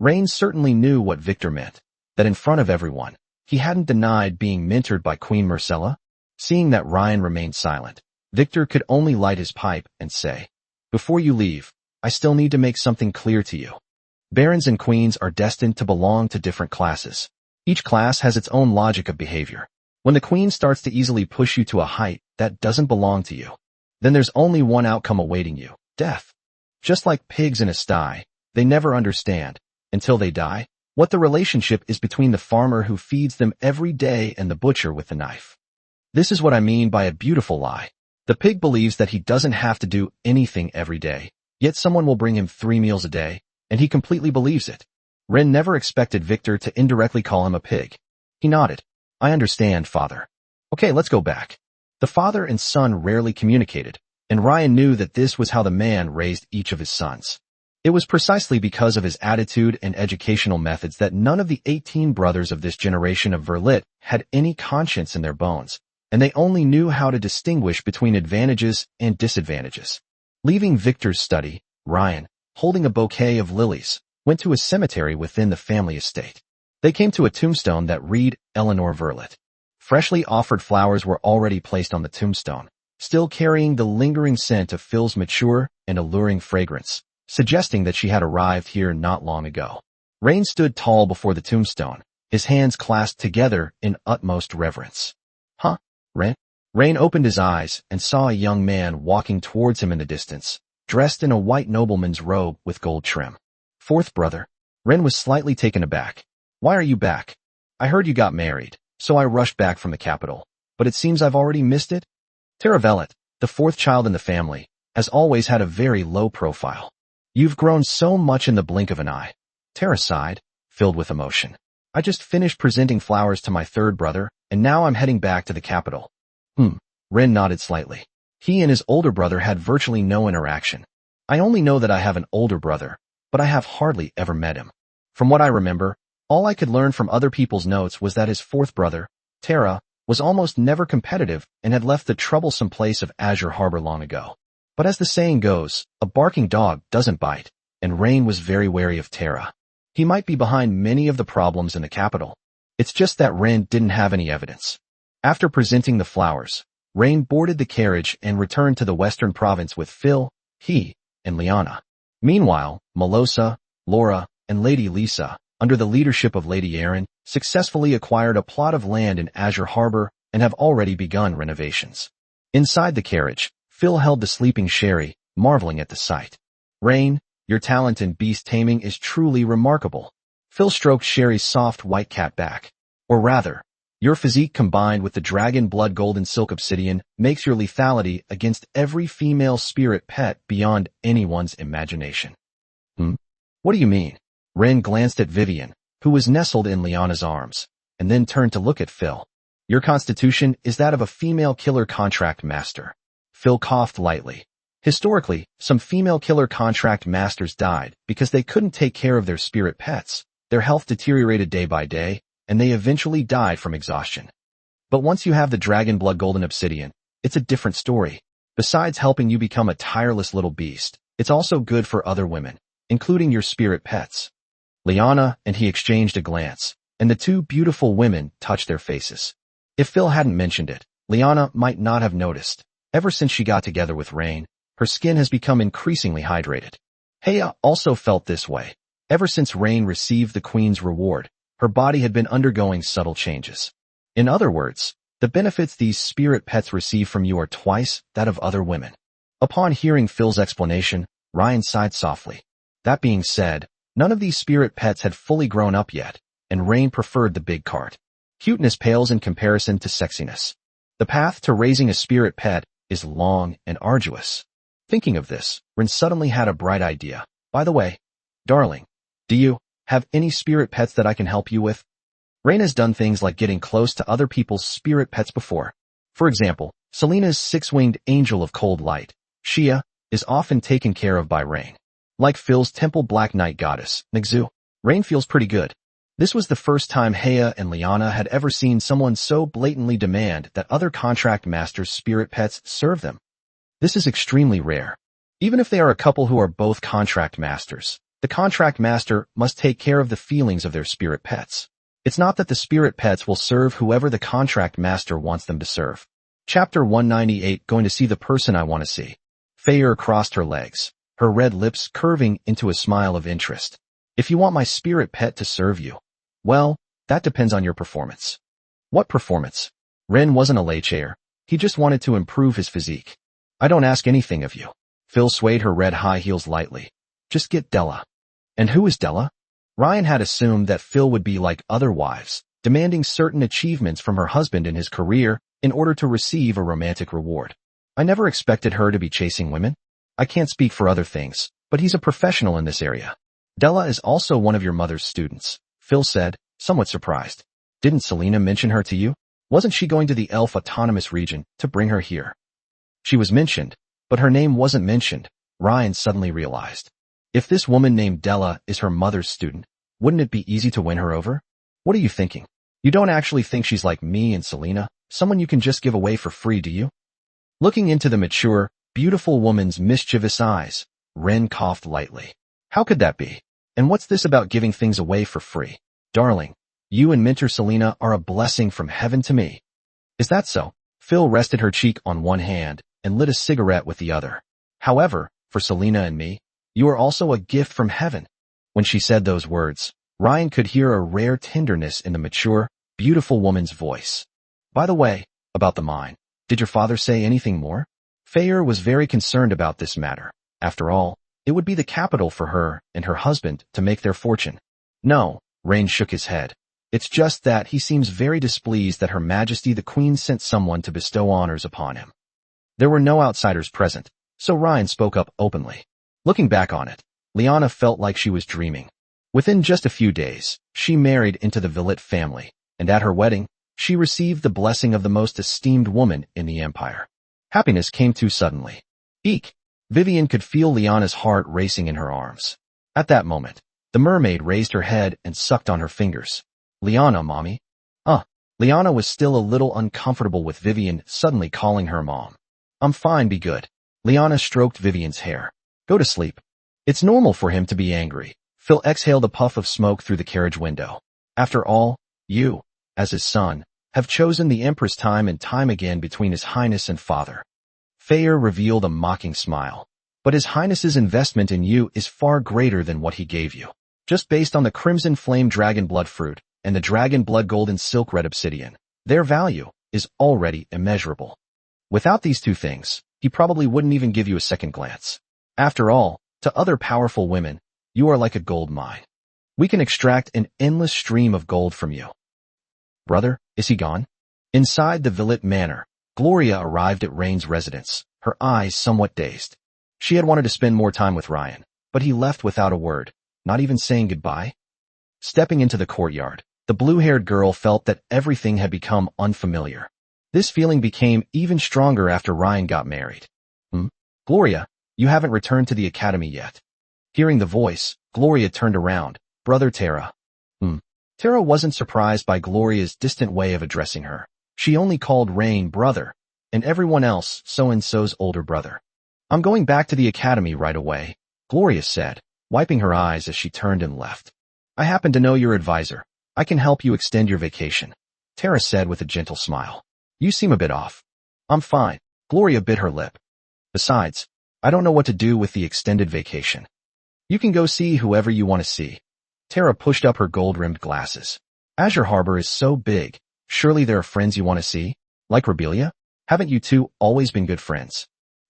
Ren certainly knew what Victor meant. that in front of everyone, he hadn't denied being mentored by Queen Myrcella? Seeing that Ryan remained silent, Victor could only light his pipe and say, "Before you leave, I still need to make something clear to you. Barons and queens are destined to belong to different classes. Each class has its own logic of behavior. When the queen starts to easily push you to a height that doesn't belong to you, then there's only one outcome awaiting you: death. Just like pigs in a sty, they never understand, until they die, what the relationship is between the farmer who feeds them every day and the butcher with the knife. This is what I mean by a beautiful lie. The pig believes that he doesn't have to do anything every day, yet someone will bring him 3 meals a day, and he completely believes it." Ren never expected Victor to indirectly call him a pig. He nodded. "I understand, father. Okay, let's go back." The father and son rarely communicated, and Ryan knew that this was how the man raised each of his sons. It was precisely because of his attitude and educational methods that none of the 18 brothers of this generation of Verlit had any conscience in their bones, and they only knew how to distinguish between advantages and disadvantages. Leaving Victor's study, Ryan, holding a bouquet of lilies, went to a cemetery within the family estate. They came to a tombstone that read Eleanor Verlit. Freshly offered flowers were already placed on the tombstone, still carrying the lingering scent of Phil's mature and alluring fragrance, suggesting that she had arrived here not long ago. Rain stood tall before the tombstone, his hands clasped together in utmost reverence. "Huh, Rain?" Rain opened his eyes and saw a young man walking towards him in the distance, dressed in a white nobleman's robe with gold trim. "Fourth brother." Ren was slightly taken aback. "Why are you back? I heard you got married, so I rushed back from the capital, but it seems I've already missed it." Teravelit, the fourth child in the family, has always had a very low profile. "You've grown so much in the blink of an eye." Tara sighed, filled with emotion. "I just finished presenting flowers to my third brother, and now I'm heading back to the capital." Ren nodded slightly. He and his older brother had virtually no interaction. "I only know that I have an older brother, but I have hardly ever met him. From what I remember, all I could learn from other people's notes was that his fourth brother, Tara, was almost never competitive and had left the troublesome place of Azure Harbor long ago. But as the saying goes, a barking dog doesn't bite, and Rain was very wary of Tara. He might be behind many of the problems in the capital. It's just that Ren didn't have any evidence. After presenting the flowers, Rain boarded the carriage and returned to the western province with Phil, he, and Liana. Meanwhile, Melosa, Laura, and Lady Lisa, under the leadership of Lady Erin, successfully acquired a plot of land in Azure Harbor and have already begun renovations. Inside the carriage, Phil held the sleeping Sherry, marveling at the sight. "Rain, your talent in beast taming is truly remarkable." Phil stroked Sherry's soft white cat back. "Or rather, your physique combined with the dragon blood golden silk obsidian makes your lethality against every female spirit pet beyond anyone's imagination." What do you mean?" Ren glanced at Vivian, who was nestled in Liana's arms, and then turned to look at Phil. "Your constitution is that of a female killer contract master." Phil coughed lightly. Historically, some female killer contract masters died because they couldn't take care of their spirit pets. Their health deteriorated day by day, and they eventually died from exhaustion. But once you have the dragon blood golden obsidian, it's a different story. Besides helping you become a tireless little beast, it's also good for other women, including your spirit pets. Liana and he exchanged a glance, and the two beautiful women touched their faces. If Phil hadn't mentioned it, Liana might not have noticed. Ever since she got together with Rain, her skin has become increasingly hydrated. Heya also felt this way. Ever since Rain received the Queen's reward, her body had been undergoing subtle changes. In other words, the benefits these spirit pets receive from you are twice that of other women. Upon hearing Phil's explanation, Ryan sighed softly. That being said, none of these spirit pets had fully grown up yet, and Rain preferred the big cart. Cuteness pales in comparison to sexiness. The path to raising a spirit pet is long and arduous. Thinking of this, Ren suddenly had a bright idea. "By the way, darling, do you have any spirit pets that I can help you with?" Rain has done things like getting close to other people's spirit pets before. For example, Selena's six-winged angel of cold light, Shia, is often taken care of by Rain. Like Phil's temple black knight goddess, Nixu, Rain feels pretty good. This was the first time Heya and Liana had ever seen someone so blatantly demand that other contract masters' spirit pets serve them. This is extremely rare. Even if they are a couple who are both contract masters, the contract master must take care of the feelings of their spirit pets. It's not that the spirit pets will serve whoever the contract master wants them to serve. Chapter 198, Going to see the person I want to see. Feyre crossed her legs, her red lips curving into a smile of interest. If you want my spirit pet to serve you, well, that depends on your performance. What performance? Ren wasn't a lechair. He just wanted to improve his physique. I don't ask anything of you. Phil swayed her red high heels lightly. Just get Della. And who is Della? Ryan had assumed that Phil would be like other wives, demanding certain achievements from her husband in his career in order to receive a romantic reward. I never expected her to be chasing women. I can't speak for other things, but he's a professional in this area. Della is also one of your mother's students, Phil said, somewhat surprised. Didn't Selena mention her to you? Wasn't she going to the Elf Autonomous Region to bring her here? She was mentioned, but her name wasn't mentioned, Ryan suddenly realized. If this woman named Della is her mother's student, wouldn't it be easy to win her over? What are you thinking? You don't actually think she's like me and Selena, someone you can just give away for free, do you? Looking into the mature, beautiful woman's mischievous eyes, Ren coughed lightly. How could that be? And what's this about giving things away for free? Darling, you and Mentor Selena are a blessing from heaven to me. Is that so? Phil rested her cheek on one hand and lit a cigarette with the other. However, for Selena and me, you are also a gift from heaven. When she said those words, Ryan could hear a rare tenderness in the mature, beautiful woman's voice. By the way, about the mine, did your father say anything more? Feyre was very concerned about this matter. After all, it would be the capital for her and her husband to make their fortune. No, Rain shook his head. It's just that he seems very displeased that Her Majesty the Queen sent someone to bestow honors upon him. There were no outsiders present, so Ryan spoke up openly. Looking back on it, Lyanna felt like she was dreaming. Within just a few days, she married into the Villet family, and at her wedding, she received the blessing of the most esteemed woman in the Empire. Happiness came too suddenly. Eek! Vivian could feel Lyanna's heart racing in her arms. At that moment, the mermaid raised her head and sucked on her fingers. Lyanna, mommy. Lyanna was still a little uncomfortable with Vivian suddenly calling her mom. I'm fine, be good. Lyanna stroked Vivian's hair. Go to sleep. It's normal for him to be angry. Phil exhaled a puff of smoke through the carriage window. After all, you, as his son, have chosen the Empress time and time again between His Highness and father. Feyre revealed a mocking smile. But His Highness's investment in you is far greater than what he gave you. Just based on the Crimson Flame Dragon Blood Fruit and the Dragon Blood Golden Silk Red Obsidian, their value is already immeasurable. Without these two things, he probably wouldn't even give you a second glance. After all, to other powerful women, you are like a gold mine. We can extract an endless stream of gold from you. Brother, is he gone? Inside the Villet Manor, Gloria arrived at Rain's residence, her eyes somewhat dazed. She had wanted to spend more time with Ryan, but he left without a word, not even saying goodbye. Stepping into the courtyard, the blue-haired girl felt that everything had become unfamiliar. This feeling became even stronger after Ryan got married. Gloria, you haven't returned to the academy yet. Hearing the voice, Gloria turned around. Brother Tara. Tara wasn't surprised by Gloria's distant way of addressing her. She only called Rain brother, and everyone else so-and-so's older brother. I'm going back to the academy right away, Gloria said, wiping her eyes as she turned and left. I happen to know your advisor. I can help you extend your vacation, Tara said with a gentle smile. You seem a bit off. I'm fine, Gloria bit her lip. Besides, I don't know what to do with the extended vacation. You can go see whoever you want to see. Tara pushed up her gold-rimmed glasses. Azure Harbor is so big. Surely there are friends you want to see? Like Rebelia? Haven't you two always been good friends?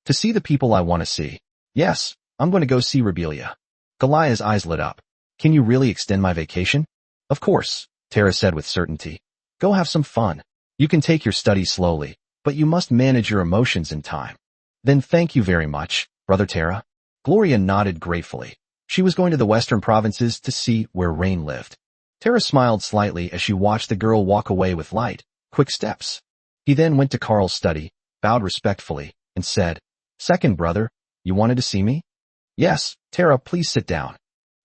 To see the people I want to see. Yes, I'm going to go see Rebelia. Goliath's eyes lit up. Can you really extend my vacation? Of course, Tara said with certainty. Go have some fun. You can take your studies slowly, but you must manage your emotions in time. Then thank you very much, Brother Tara. Gloria nodded gratefully. She was going to the western provinces to see where Rain lived. Tara smiled slightly as she watched the girl walk away with light, quick steps. He then went to Carl's study, bowed respectfully, and said, Second brother, you wanted to see me? Yes, Tara, please sit down.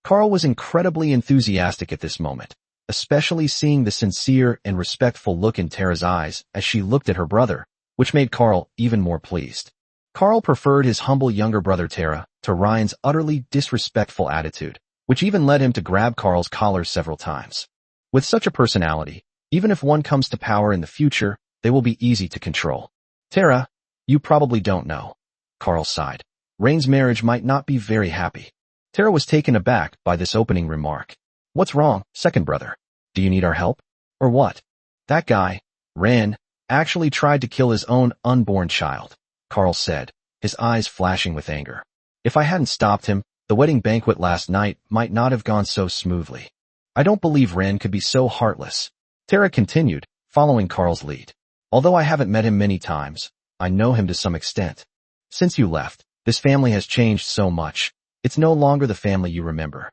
Carl was incredibly enthusiastic at this moment, especially seeing the sincere and respectful look in Tara's eyes as she looked at her brother, which made Carl even more pleased. Carl preferred his humble younger brother Tara to Ryan's utterly disrespectful attitude, which even led him to grab Carl's collar several times. With such a personality, even if one comes to power in the future, they will be easy to control. Tara, you probably don't know. Carl sighed. Rain's marriage might not be very happy. Tara was taken aback by this opening remark. What's wrong, second brother? Do you need our help? Or what? That guy, Ren, actually tried to kill his own unborn child, Carl said, his eyes flashing with anger. If I hadn't stopped him, the wedding banquet last night might not have gone so smoothly. I don't believe Ren could be so heartless. Tara continued, following Carl's lead. Although I haven't met him many times, I know him to some extent. Since you left, this family has changed so much. It's no longer the family you remember.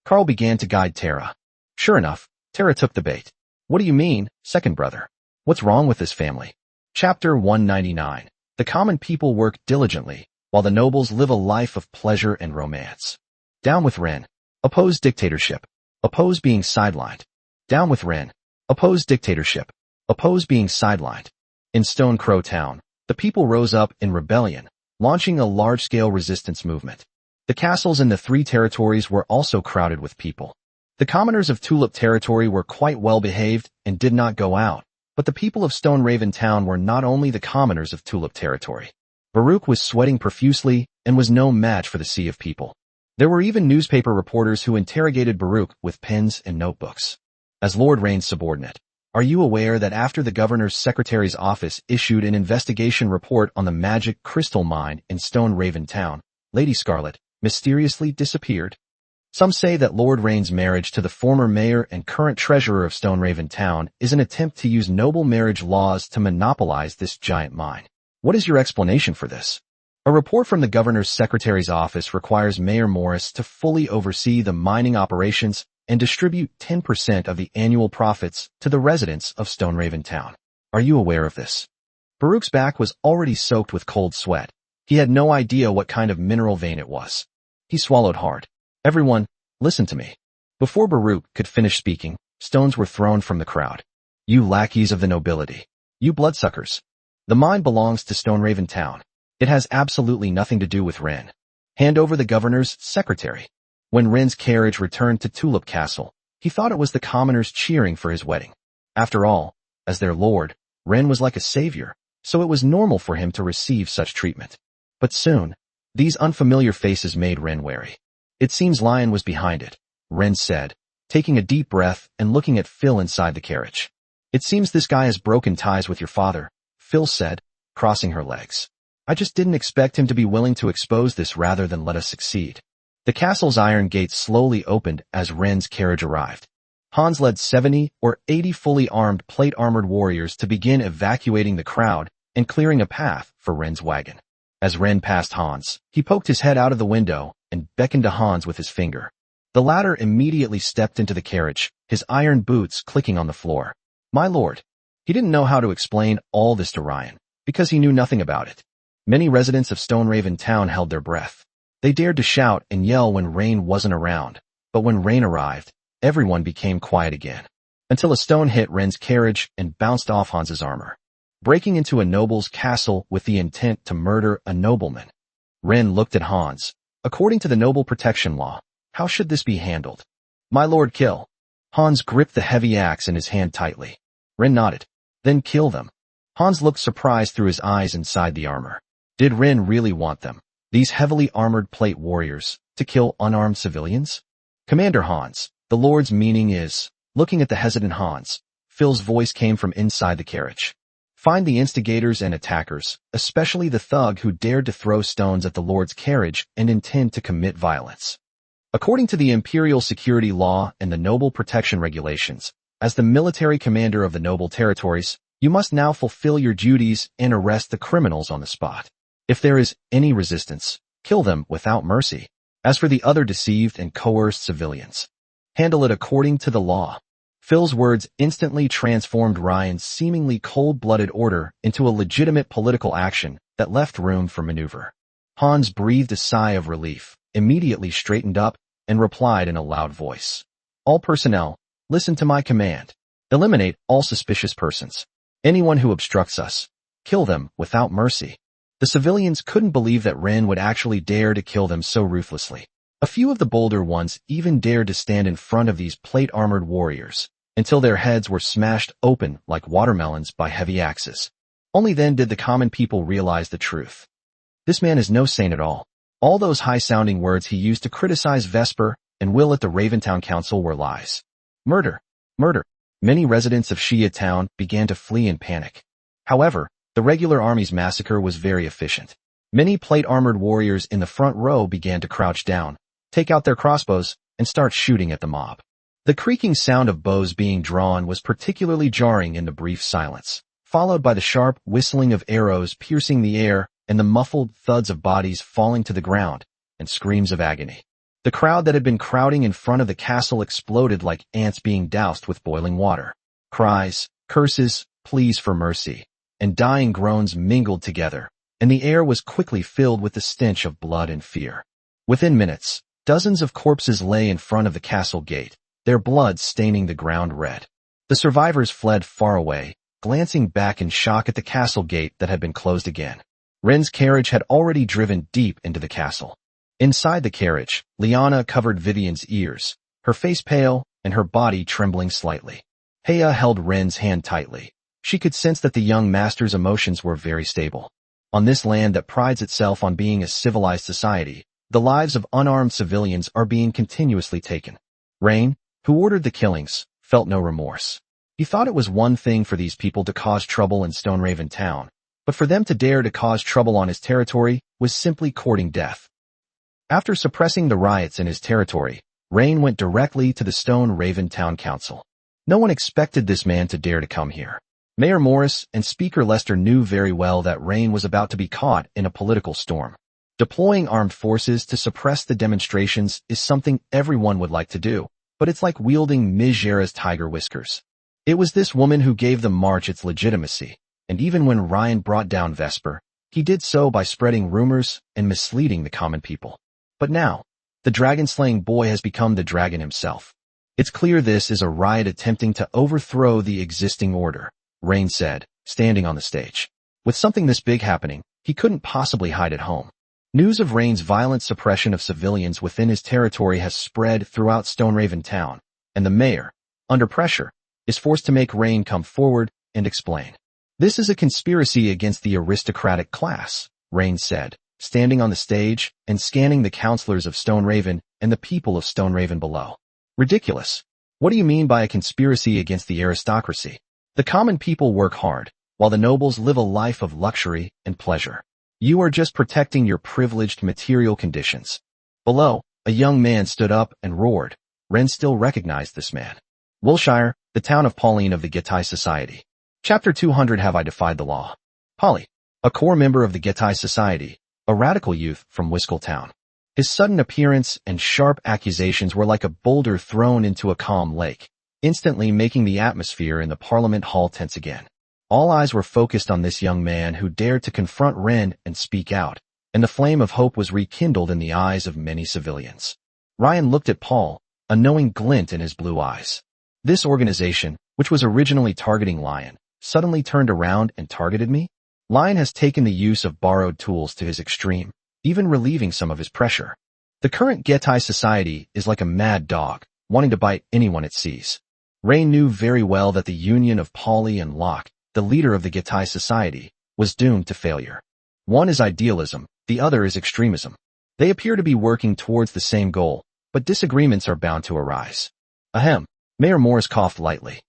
Carl began to guide Tara. Sure enough, Tara took the bait. What do you mean, second brother? What's wrong with this family? Chapter 199. The common people work diligently, while the nobles live a life of pleasure and romance. Down with Ren. Oppose dictatorship. Oppose being sidelined. Down with Ren. Oppose dictatorship. Oppose being sidelined. In Stone Crow Town, the people rose up in rebellion, launching a large-scale resistance movement. The castles in the 3 territories were also crowded with people. The commoners of Tulip Territory were quite well behaved and did not go out, but the people of Stone Raven Town were not only the commoners of Tulip Territory. Baruch was sweating profusely and was no match for the sea of people. There were even newspaper reporters who interrogated Baruch with pens and notebooks. As Lord Rain's subordinate, are you aware that after the governor's secretary's office issued an investigation report on the magic crystal mine in Stone Raven Town, Lady Scarlet mysteriously disappeared? Some say that Lord Rain's marriage to the former mayor and current treasurer of Stone Raven Town is an attempt to use noble marriage laws to monopolize this giant mine. What is your explanation for this? A report from the governor's secretary's office requires Mayor Morris to fully oversee the mining operations and distribute 10% of the annual profits to the residents of Stone Raven Town. Are you aware of this? Baruch's back was already soaked with cold sweat. He had no idea what kind of mineral vein it was. He swallowed hard. Everyone, listen to me. Before Baruch could finish speaking, stones were thrown from the crowd. You lackeys of the nobility. You bloodsuckers. The mine belongs to Stone Raven Town. It has absolutely nothing to do with Ren. Hand over the governor's secretary. When Ren's carriage returned to Tulip Castle, he thought it was the commoners cheering for his wedding. After all, as their lord, Ren was like a savior, so it was normal for him to receive such treatment. But soon, these unfamiliar faces made Ren wary. It seems Lion was behind it, Ren said, taking a deep breath and looking at Phil inside the carriage. It seems this guy has broken ties with your father, Phil said, crossing her legs. I just didn't expect him to be willing to expose this rather than let us succeed. The castle's iron gates slowly opened as Ren's carriage arrived. Hans led 70 or 80 fully armed plate-armored warriors to begin evacuating the crowd and clearing a path for Ren's wagon. As Ren passed Hans, he poked his head out of the window and beckoned to Hans with his finger. The latter immediately stepped into the carriage, his iron boots clicking on the floor. My lord. He didn't know how to explain all this to Ryan, because he knew nothing about it. Many residents of Stone Raven Town held their breath. They dared to shout and yell when Rain wasn't around, but when Rain arrived, everyone became quiet again. Until a stone hit Ren's carriage and bounced off Hans's armor. Breaking into a noble's castle with the intent to murder a nobleman. Ren looked at Hans. According to the noble protection law, how should this be handled? My lord, kill. Hans gripped the heavy axe in his hand tightly. Ren nodded. Then kill them. Hans looked surprised through his eyes inside the armor. Did Ren really want them, these heavily armored plate warriors, to kill unarmed civilians? Commander Hans, the Lord's meaning is, looking at the hesitant Hans, Phil's voice came from inside the carriage. Find the instigators and attackers, especially the thug who dared to throw stones at the Lord's carriage and intend to commit violence. According to the Imperial Security Law and the Noble Protection Regulations, as the military commander of the Noble Territories, you must now fulfill your duties and arrest the criminals on the spot. If there is any resistance, kill them without mercy. As for the other deceived and coerced civilians, handle it according to the law. Phil's words instantly transformed Ryan's seemingly cold-blooded order into a legitimate political action that left room for maneuver. Hans breathed a sigh of relief, immediately straightened up, and replied in a loud voice. All personnel, listen to my command. Eliminate all suspicious persons. Anyone who obstructs us, kill them without mercy. The civilians couldn't believe that Ren would actually dare to kill them so ruthlessly. A few of the bolder ones even dared to stand in front of these plate-armored warriors, until their heads were smashed open like watermelons by heavy axes. Only then did the common people realize the truth. This man is no saint at all. All those high-sounding words he used to criticize Vesper and Will at the Raventown Council were lies. Murder. Murder. Many residents of Shia Town began to flee in panic. However, the regular army's massacre was very efficient. Many plate-armored warriors in the front row began to crouch down, take out their crossbows, and start shooting at the mob. The creaking sound of bows being drawn was particularly jarring in the brief silence, followed by the sharp whistling of arrows piercing the air and the muffled thuds of bodies falling to the ground, and screams of agony. The crowd that had been crowding in front of the castle exploded like ants being doused with boiling water. Cries, curses, pleas for mercy, and dying groans mingled together, and the air was quickly filled with the stench of blood and fear. Within minutes, dozens of corpses lay in front of the castle gate, their blood staining the ground red. The survivors fled far away, glancing back in shock at the castle gate that had been closed again. Ren's carriage had already driven deep into the castle. Inside the carriage, Liana covered Vivian's ears, her face pale and her body trembling slightly. Heya held Ren's hand tightly. She could sense that the young master's emotions were very stable. On this land that prides itself on being a civilized society, the lives of unarmed civilians are being continuously taken. Rain, who ordered the killings, felt no remorse. He thought it was one thing for these people to cause trouble in Stoneraven Town, but for them to dare to cause trouble on his territory was simply courting death. After suppressing the riots in his territory, Rain went directly to the Stoneraven Town Council. No one expected this man to dare to come here. Mayor Morris and Speaker Lester knew very well that Rain was about to be caught in a political storm. Deploying armed forces to suppress the demonstrations is something everyone would like to do, but it's like wielding Ms. Jera's tiger whiskers. It was this woman who gave the march its legitimacy, and even when Ryan brought down Vesper, he did so by spreading rumors and misleading the common people. But now, the dragon-slaying boy has become the dragon himself. It's clear this is a riot attempting to overthrow the existing order, Rain said, standing on the stage. With something this big happening, he couldn't possibly hide at home. News of Rain's violent suppression of civilians within his territory has spread throughout Stoneraven Town, and the mayor, under pressure, is forced to make Rain come forward and explain. This is a conspiracy against the aristocratic class, Rain said, standing on the stage and scanning the councilors of Stoneraven and the people of Stoneraven below. Ridiculous. What do you mean by a conspiracy against the aristocracy? The common people work hard, while the nobles live a life of luxury and pleasure. You are just protecting your privileged material conditions. Below, a young man stood up and roared. Ren still recognized this man. Wilshire, the town of Pauline of the Getae Society. Chapter 200. Have I defied the law? Polly, a core member of the Getae Society, a radical youth from Wiskel Town. His sudden appearance and sharp accusations were like a boulder thrown into a calm lake, instantly making the atmosphere in the Parliament Hall tense again. All eyes were focused on this young man who dared to confront Ren and speak out, and the flame of hope was rekindled in the eyes of many civilians. Ryan looked at Paul, a knowing glint in his blue eyes. This organization, which was originally targeting Lion, suddenly turned around and targeted me? Lion has taken the use of borrowed tools to his extreme, even relieving some of his pressure. The current Getae Society is like a mad dog, wanting to bite anyone it sees. Rain knew very well that the union of Polly and Locke, the leader of the Getae Society, was doomed to failure. One is idealism, the other is extremism. They appear to be working towards the same goal, but disagreements are bound to arise. Ahem. Mayor Morris coughed lightly.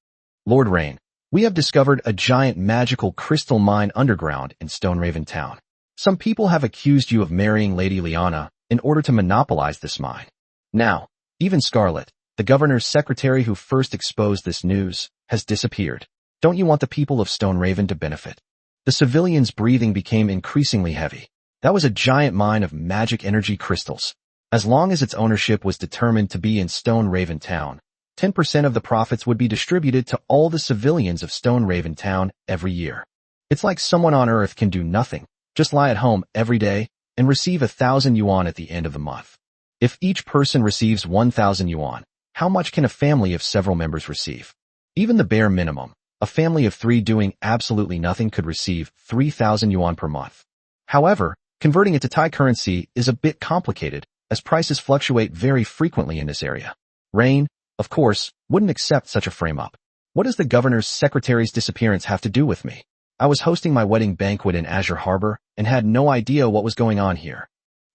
Lord Rain, we have discovered a giant magical crystal mine underground in Stoneraven Town. Some people have accused you of marrying Lady Liana in order to monopolize this mine. Now, even Scarlet, the governor's secretary who first exposed this news, has disappeared. Don't you want the people of Stoneraven to benefit? The civilians' breathing became increasingly heavy. That was a giant mine of magic energy crystals. As long as its ownership was determined to be in Stoneraven Town, 10% of the profits would be distributed to all the civilians of Stoneraven Town every year. It's like someone on Earth can do nothing, just lie at home every day and receive 1,000 yuan at the end of the month. If each person receives 1,000 yuan, how much can a family of several members receive? Even the bare minimum, a family of 3 doing absolutely nothing could receive 3,000 yuan per month. However, converting it to Thai currency is a bit complicated, as prices fluctuate very frequently in this area. Rain, Of course, wouldn't accept such a frame-up. What does the governor's secretary's disappearance have to do with me? I was hosting my wedding banquet in Azure Harbor and had no idea what was going on here.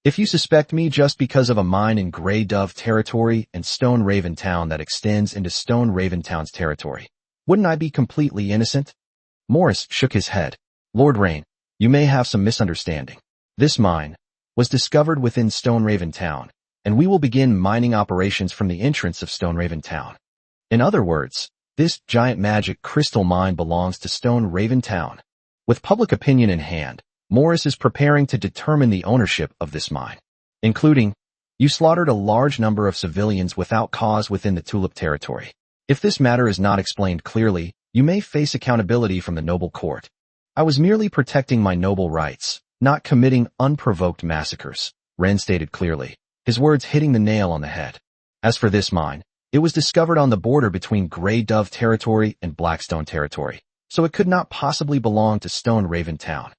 If you suspect me just because of a mine in Grey Dove territory and Stone Raven Town that extends into Stone Raven Town's territory, wouldn't I be completely innocent? Morris shook his head. Lord Rain, you may have some misunderstanding. This mine was discovered within Stone Raven Town, and we will begin mining operations from the entrance of Stone Raven Town. In other words, this giant magic crystal mine belongs to Stone Raven Town. With public opinion in hand, Morris is preparing to determine the ownership of this mine, including, you slaughtered a large number of civilians without cause within the Tulip territory. If this matter is not explained clearly, you may face accountability from the noble court. I was merely protecting my noble rights, not committing unprovoked massacres, Wren stated clearly, his words hitting the nail on the head. As for this mine, it was discovered on the border between Grey Dove territory and Blackstone territory, so it could not possibly belong to Stone Raven Town.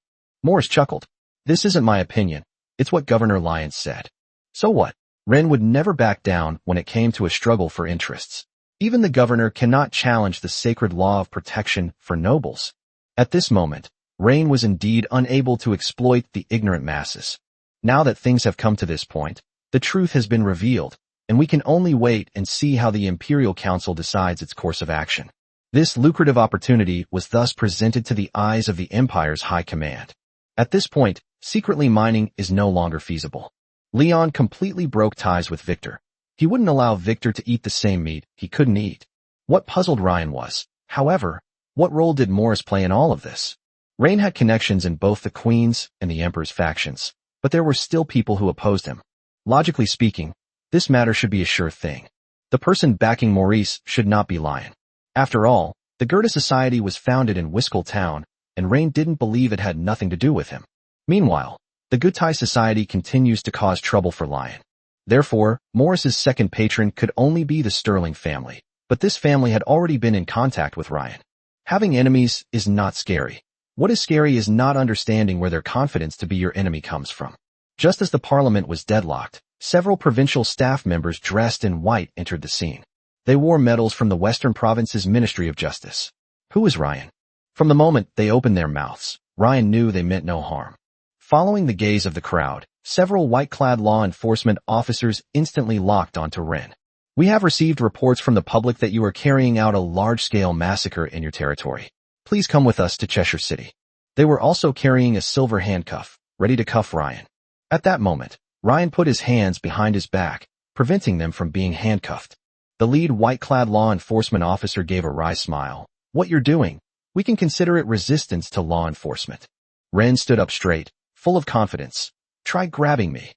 Morris chuckled. This isn't my opinion. It's what Governor Lyons said. So what? Wren would never back down when it came to a struggle for interests. Even the governor cannot challenge the sacred law of protection for nobles. At this moment, Rain was indeed unable to exploit the ignorant masses. Now that things have come to this point, the truth has been revealed, and we can only wait and see how the Imperial Council decides its course of action. This lucrative opportunity was thus presented to the eyes of the Empire's high command. At this point, secretly mining is no longer feasible. Leon completely broke ties with Victor. He wouldn't allow Victor to eat the same meat he couldn't eat. What puzzled Ryan was, however, what role did Morris play in all of this? Rain had connections in both the Queen's and the Emperor's factions, but there were still people who opposed him. Logically speaking, this matter should be a sure thing. The person backing Maurice should not be Lion. After all, the Gerda Society was founded in Whiskell Town, and Rain didn't believe it had nothing to do with him. Meanwhile, the Gutai Society continues to cause trouble for Lion. Therefore, Morris's second patron could only be the Sterling family, but this family had already been in contact with Ryan. Having enemies is not scary. What is scary is not understanding where their confidence to be your enemy comes from. Just as the Parliament was deadlocked, several provincial staff members dressed in white entered the scene. They wore medals from the Western Province's Ministry of Justice. Who is Ryan? From the moment they opened their mouths, Ryan knew they meant no harm. Following the gaze of the crowd, several white-clad law enforcement officers instantly locked onto Wren. We have received reports from the public that you are carrying out a large-scale massacre in your territory. Please come with us to Cheshire City. They were also carrying a silver handcuff, ready to cuff Ryan. At that moment, Ryan put his hands behind his back, preventing them from being handcuffed. The lead white-clad law enforcement officer gave a wry smile. What you're doing, we can consider it resistance to law enforcement. Wren stood up straight, full of confidence. Try grabbing me.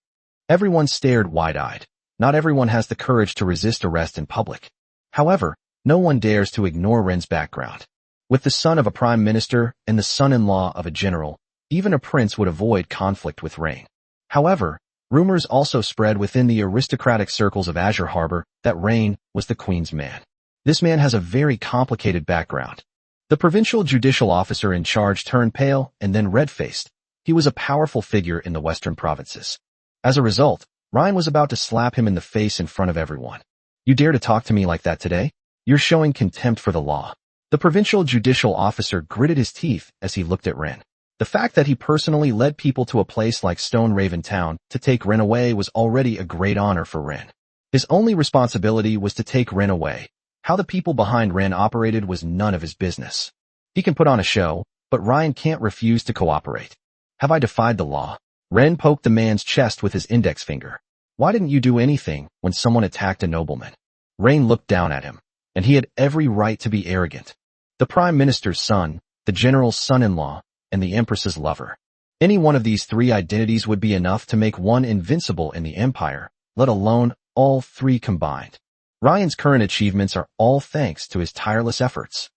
Everyone stared wide-eyed. Not everyone has the courage to resist arrest in public. However, no one dares to ignore Wren's background. With the son of a prime minister and the son-in-law of a general, even a prince would avoid conflict with Rain. However, rumors also spread within the aristocratic circles of Azure Harbor that Rain was the Queen's man. This man has a very complicated background. The provincial judicial officer in charge turned pale and then red-faced. He was a powerful figure in the Western provinces. As a result, Ryan was about to slap him in the face in front of everyone. You dare to talk to me like that today? You're showing contempt for the law. The provincial judicial officer gritted his teeth as he looked at Wren. The fact that he personally led people to a place like Stone Raven Town to take Wren away was already a great honor for Wren. His only responsibility was to take Wren away. How the people behind Wren operated was none of his business. He can put on a show, but Ryan can't refuse to cooperate. Have I defied the law? Wren poked the man's chest with his index finger. Why didn't you do anything when someone attacked a nobleman? Rain looked down at him, and he had every right to be arrogant. The prime minister's son, the general's son-in-law, and the empress's lover. Any one of these three identities would be enough to make one invincible in the empire, let alone all three combined. Ryan's current achievements are all thanks to his tireless efforts.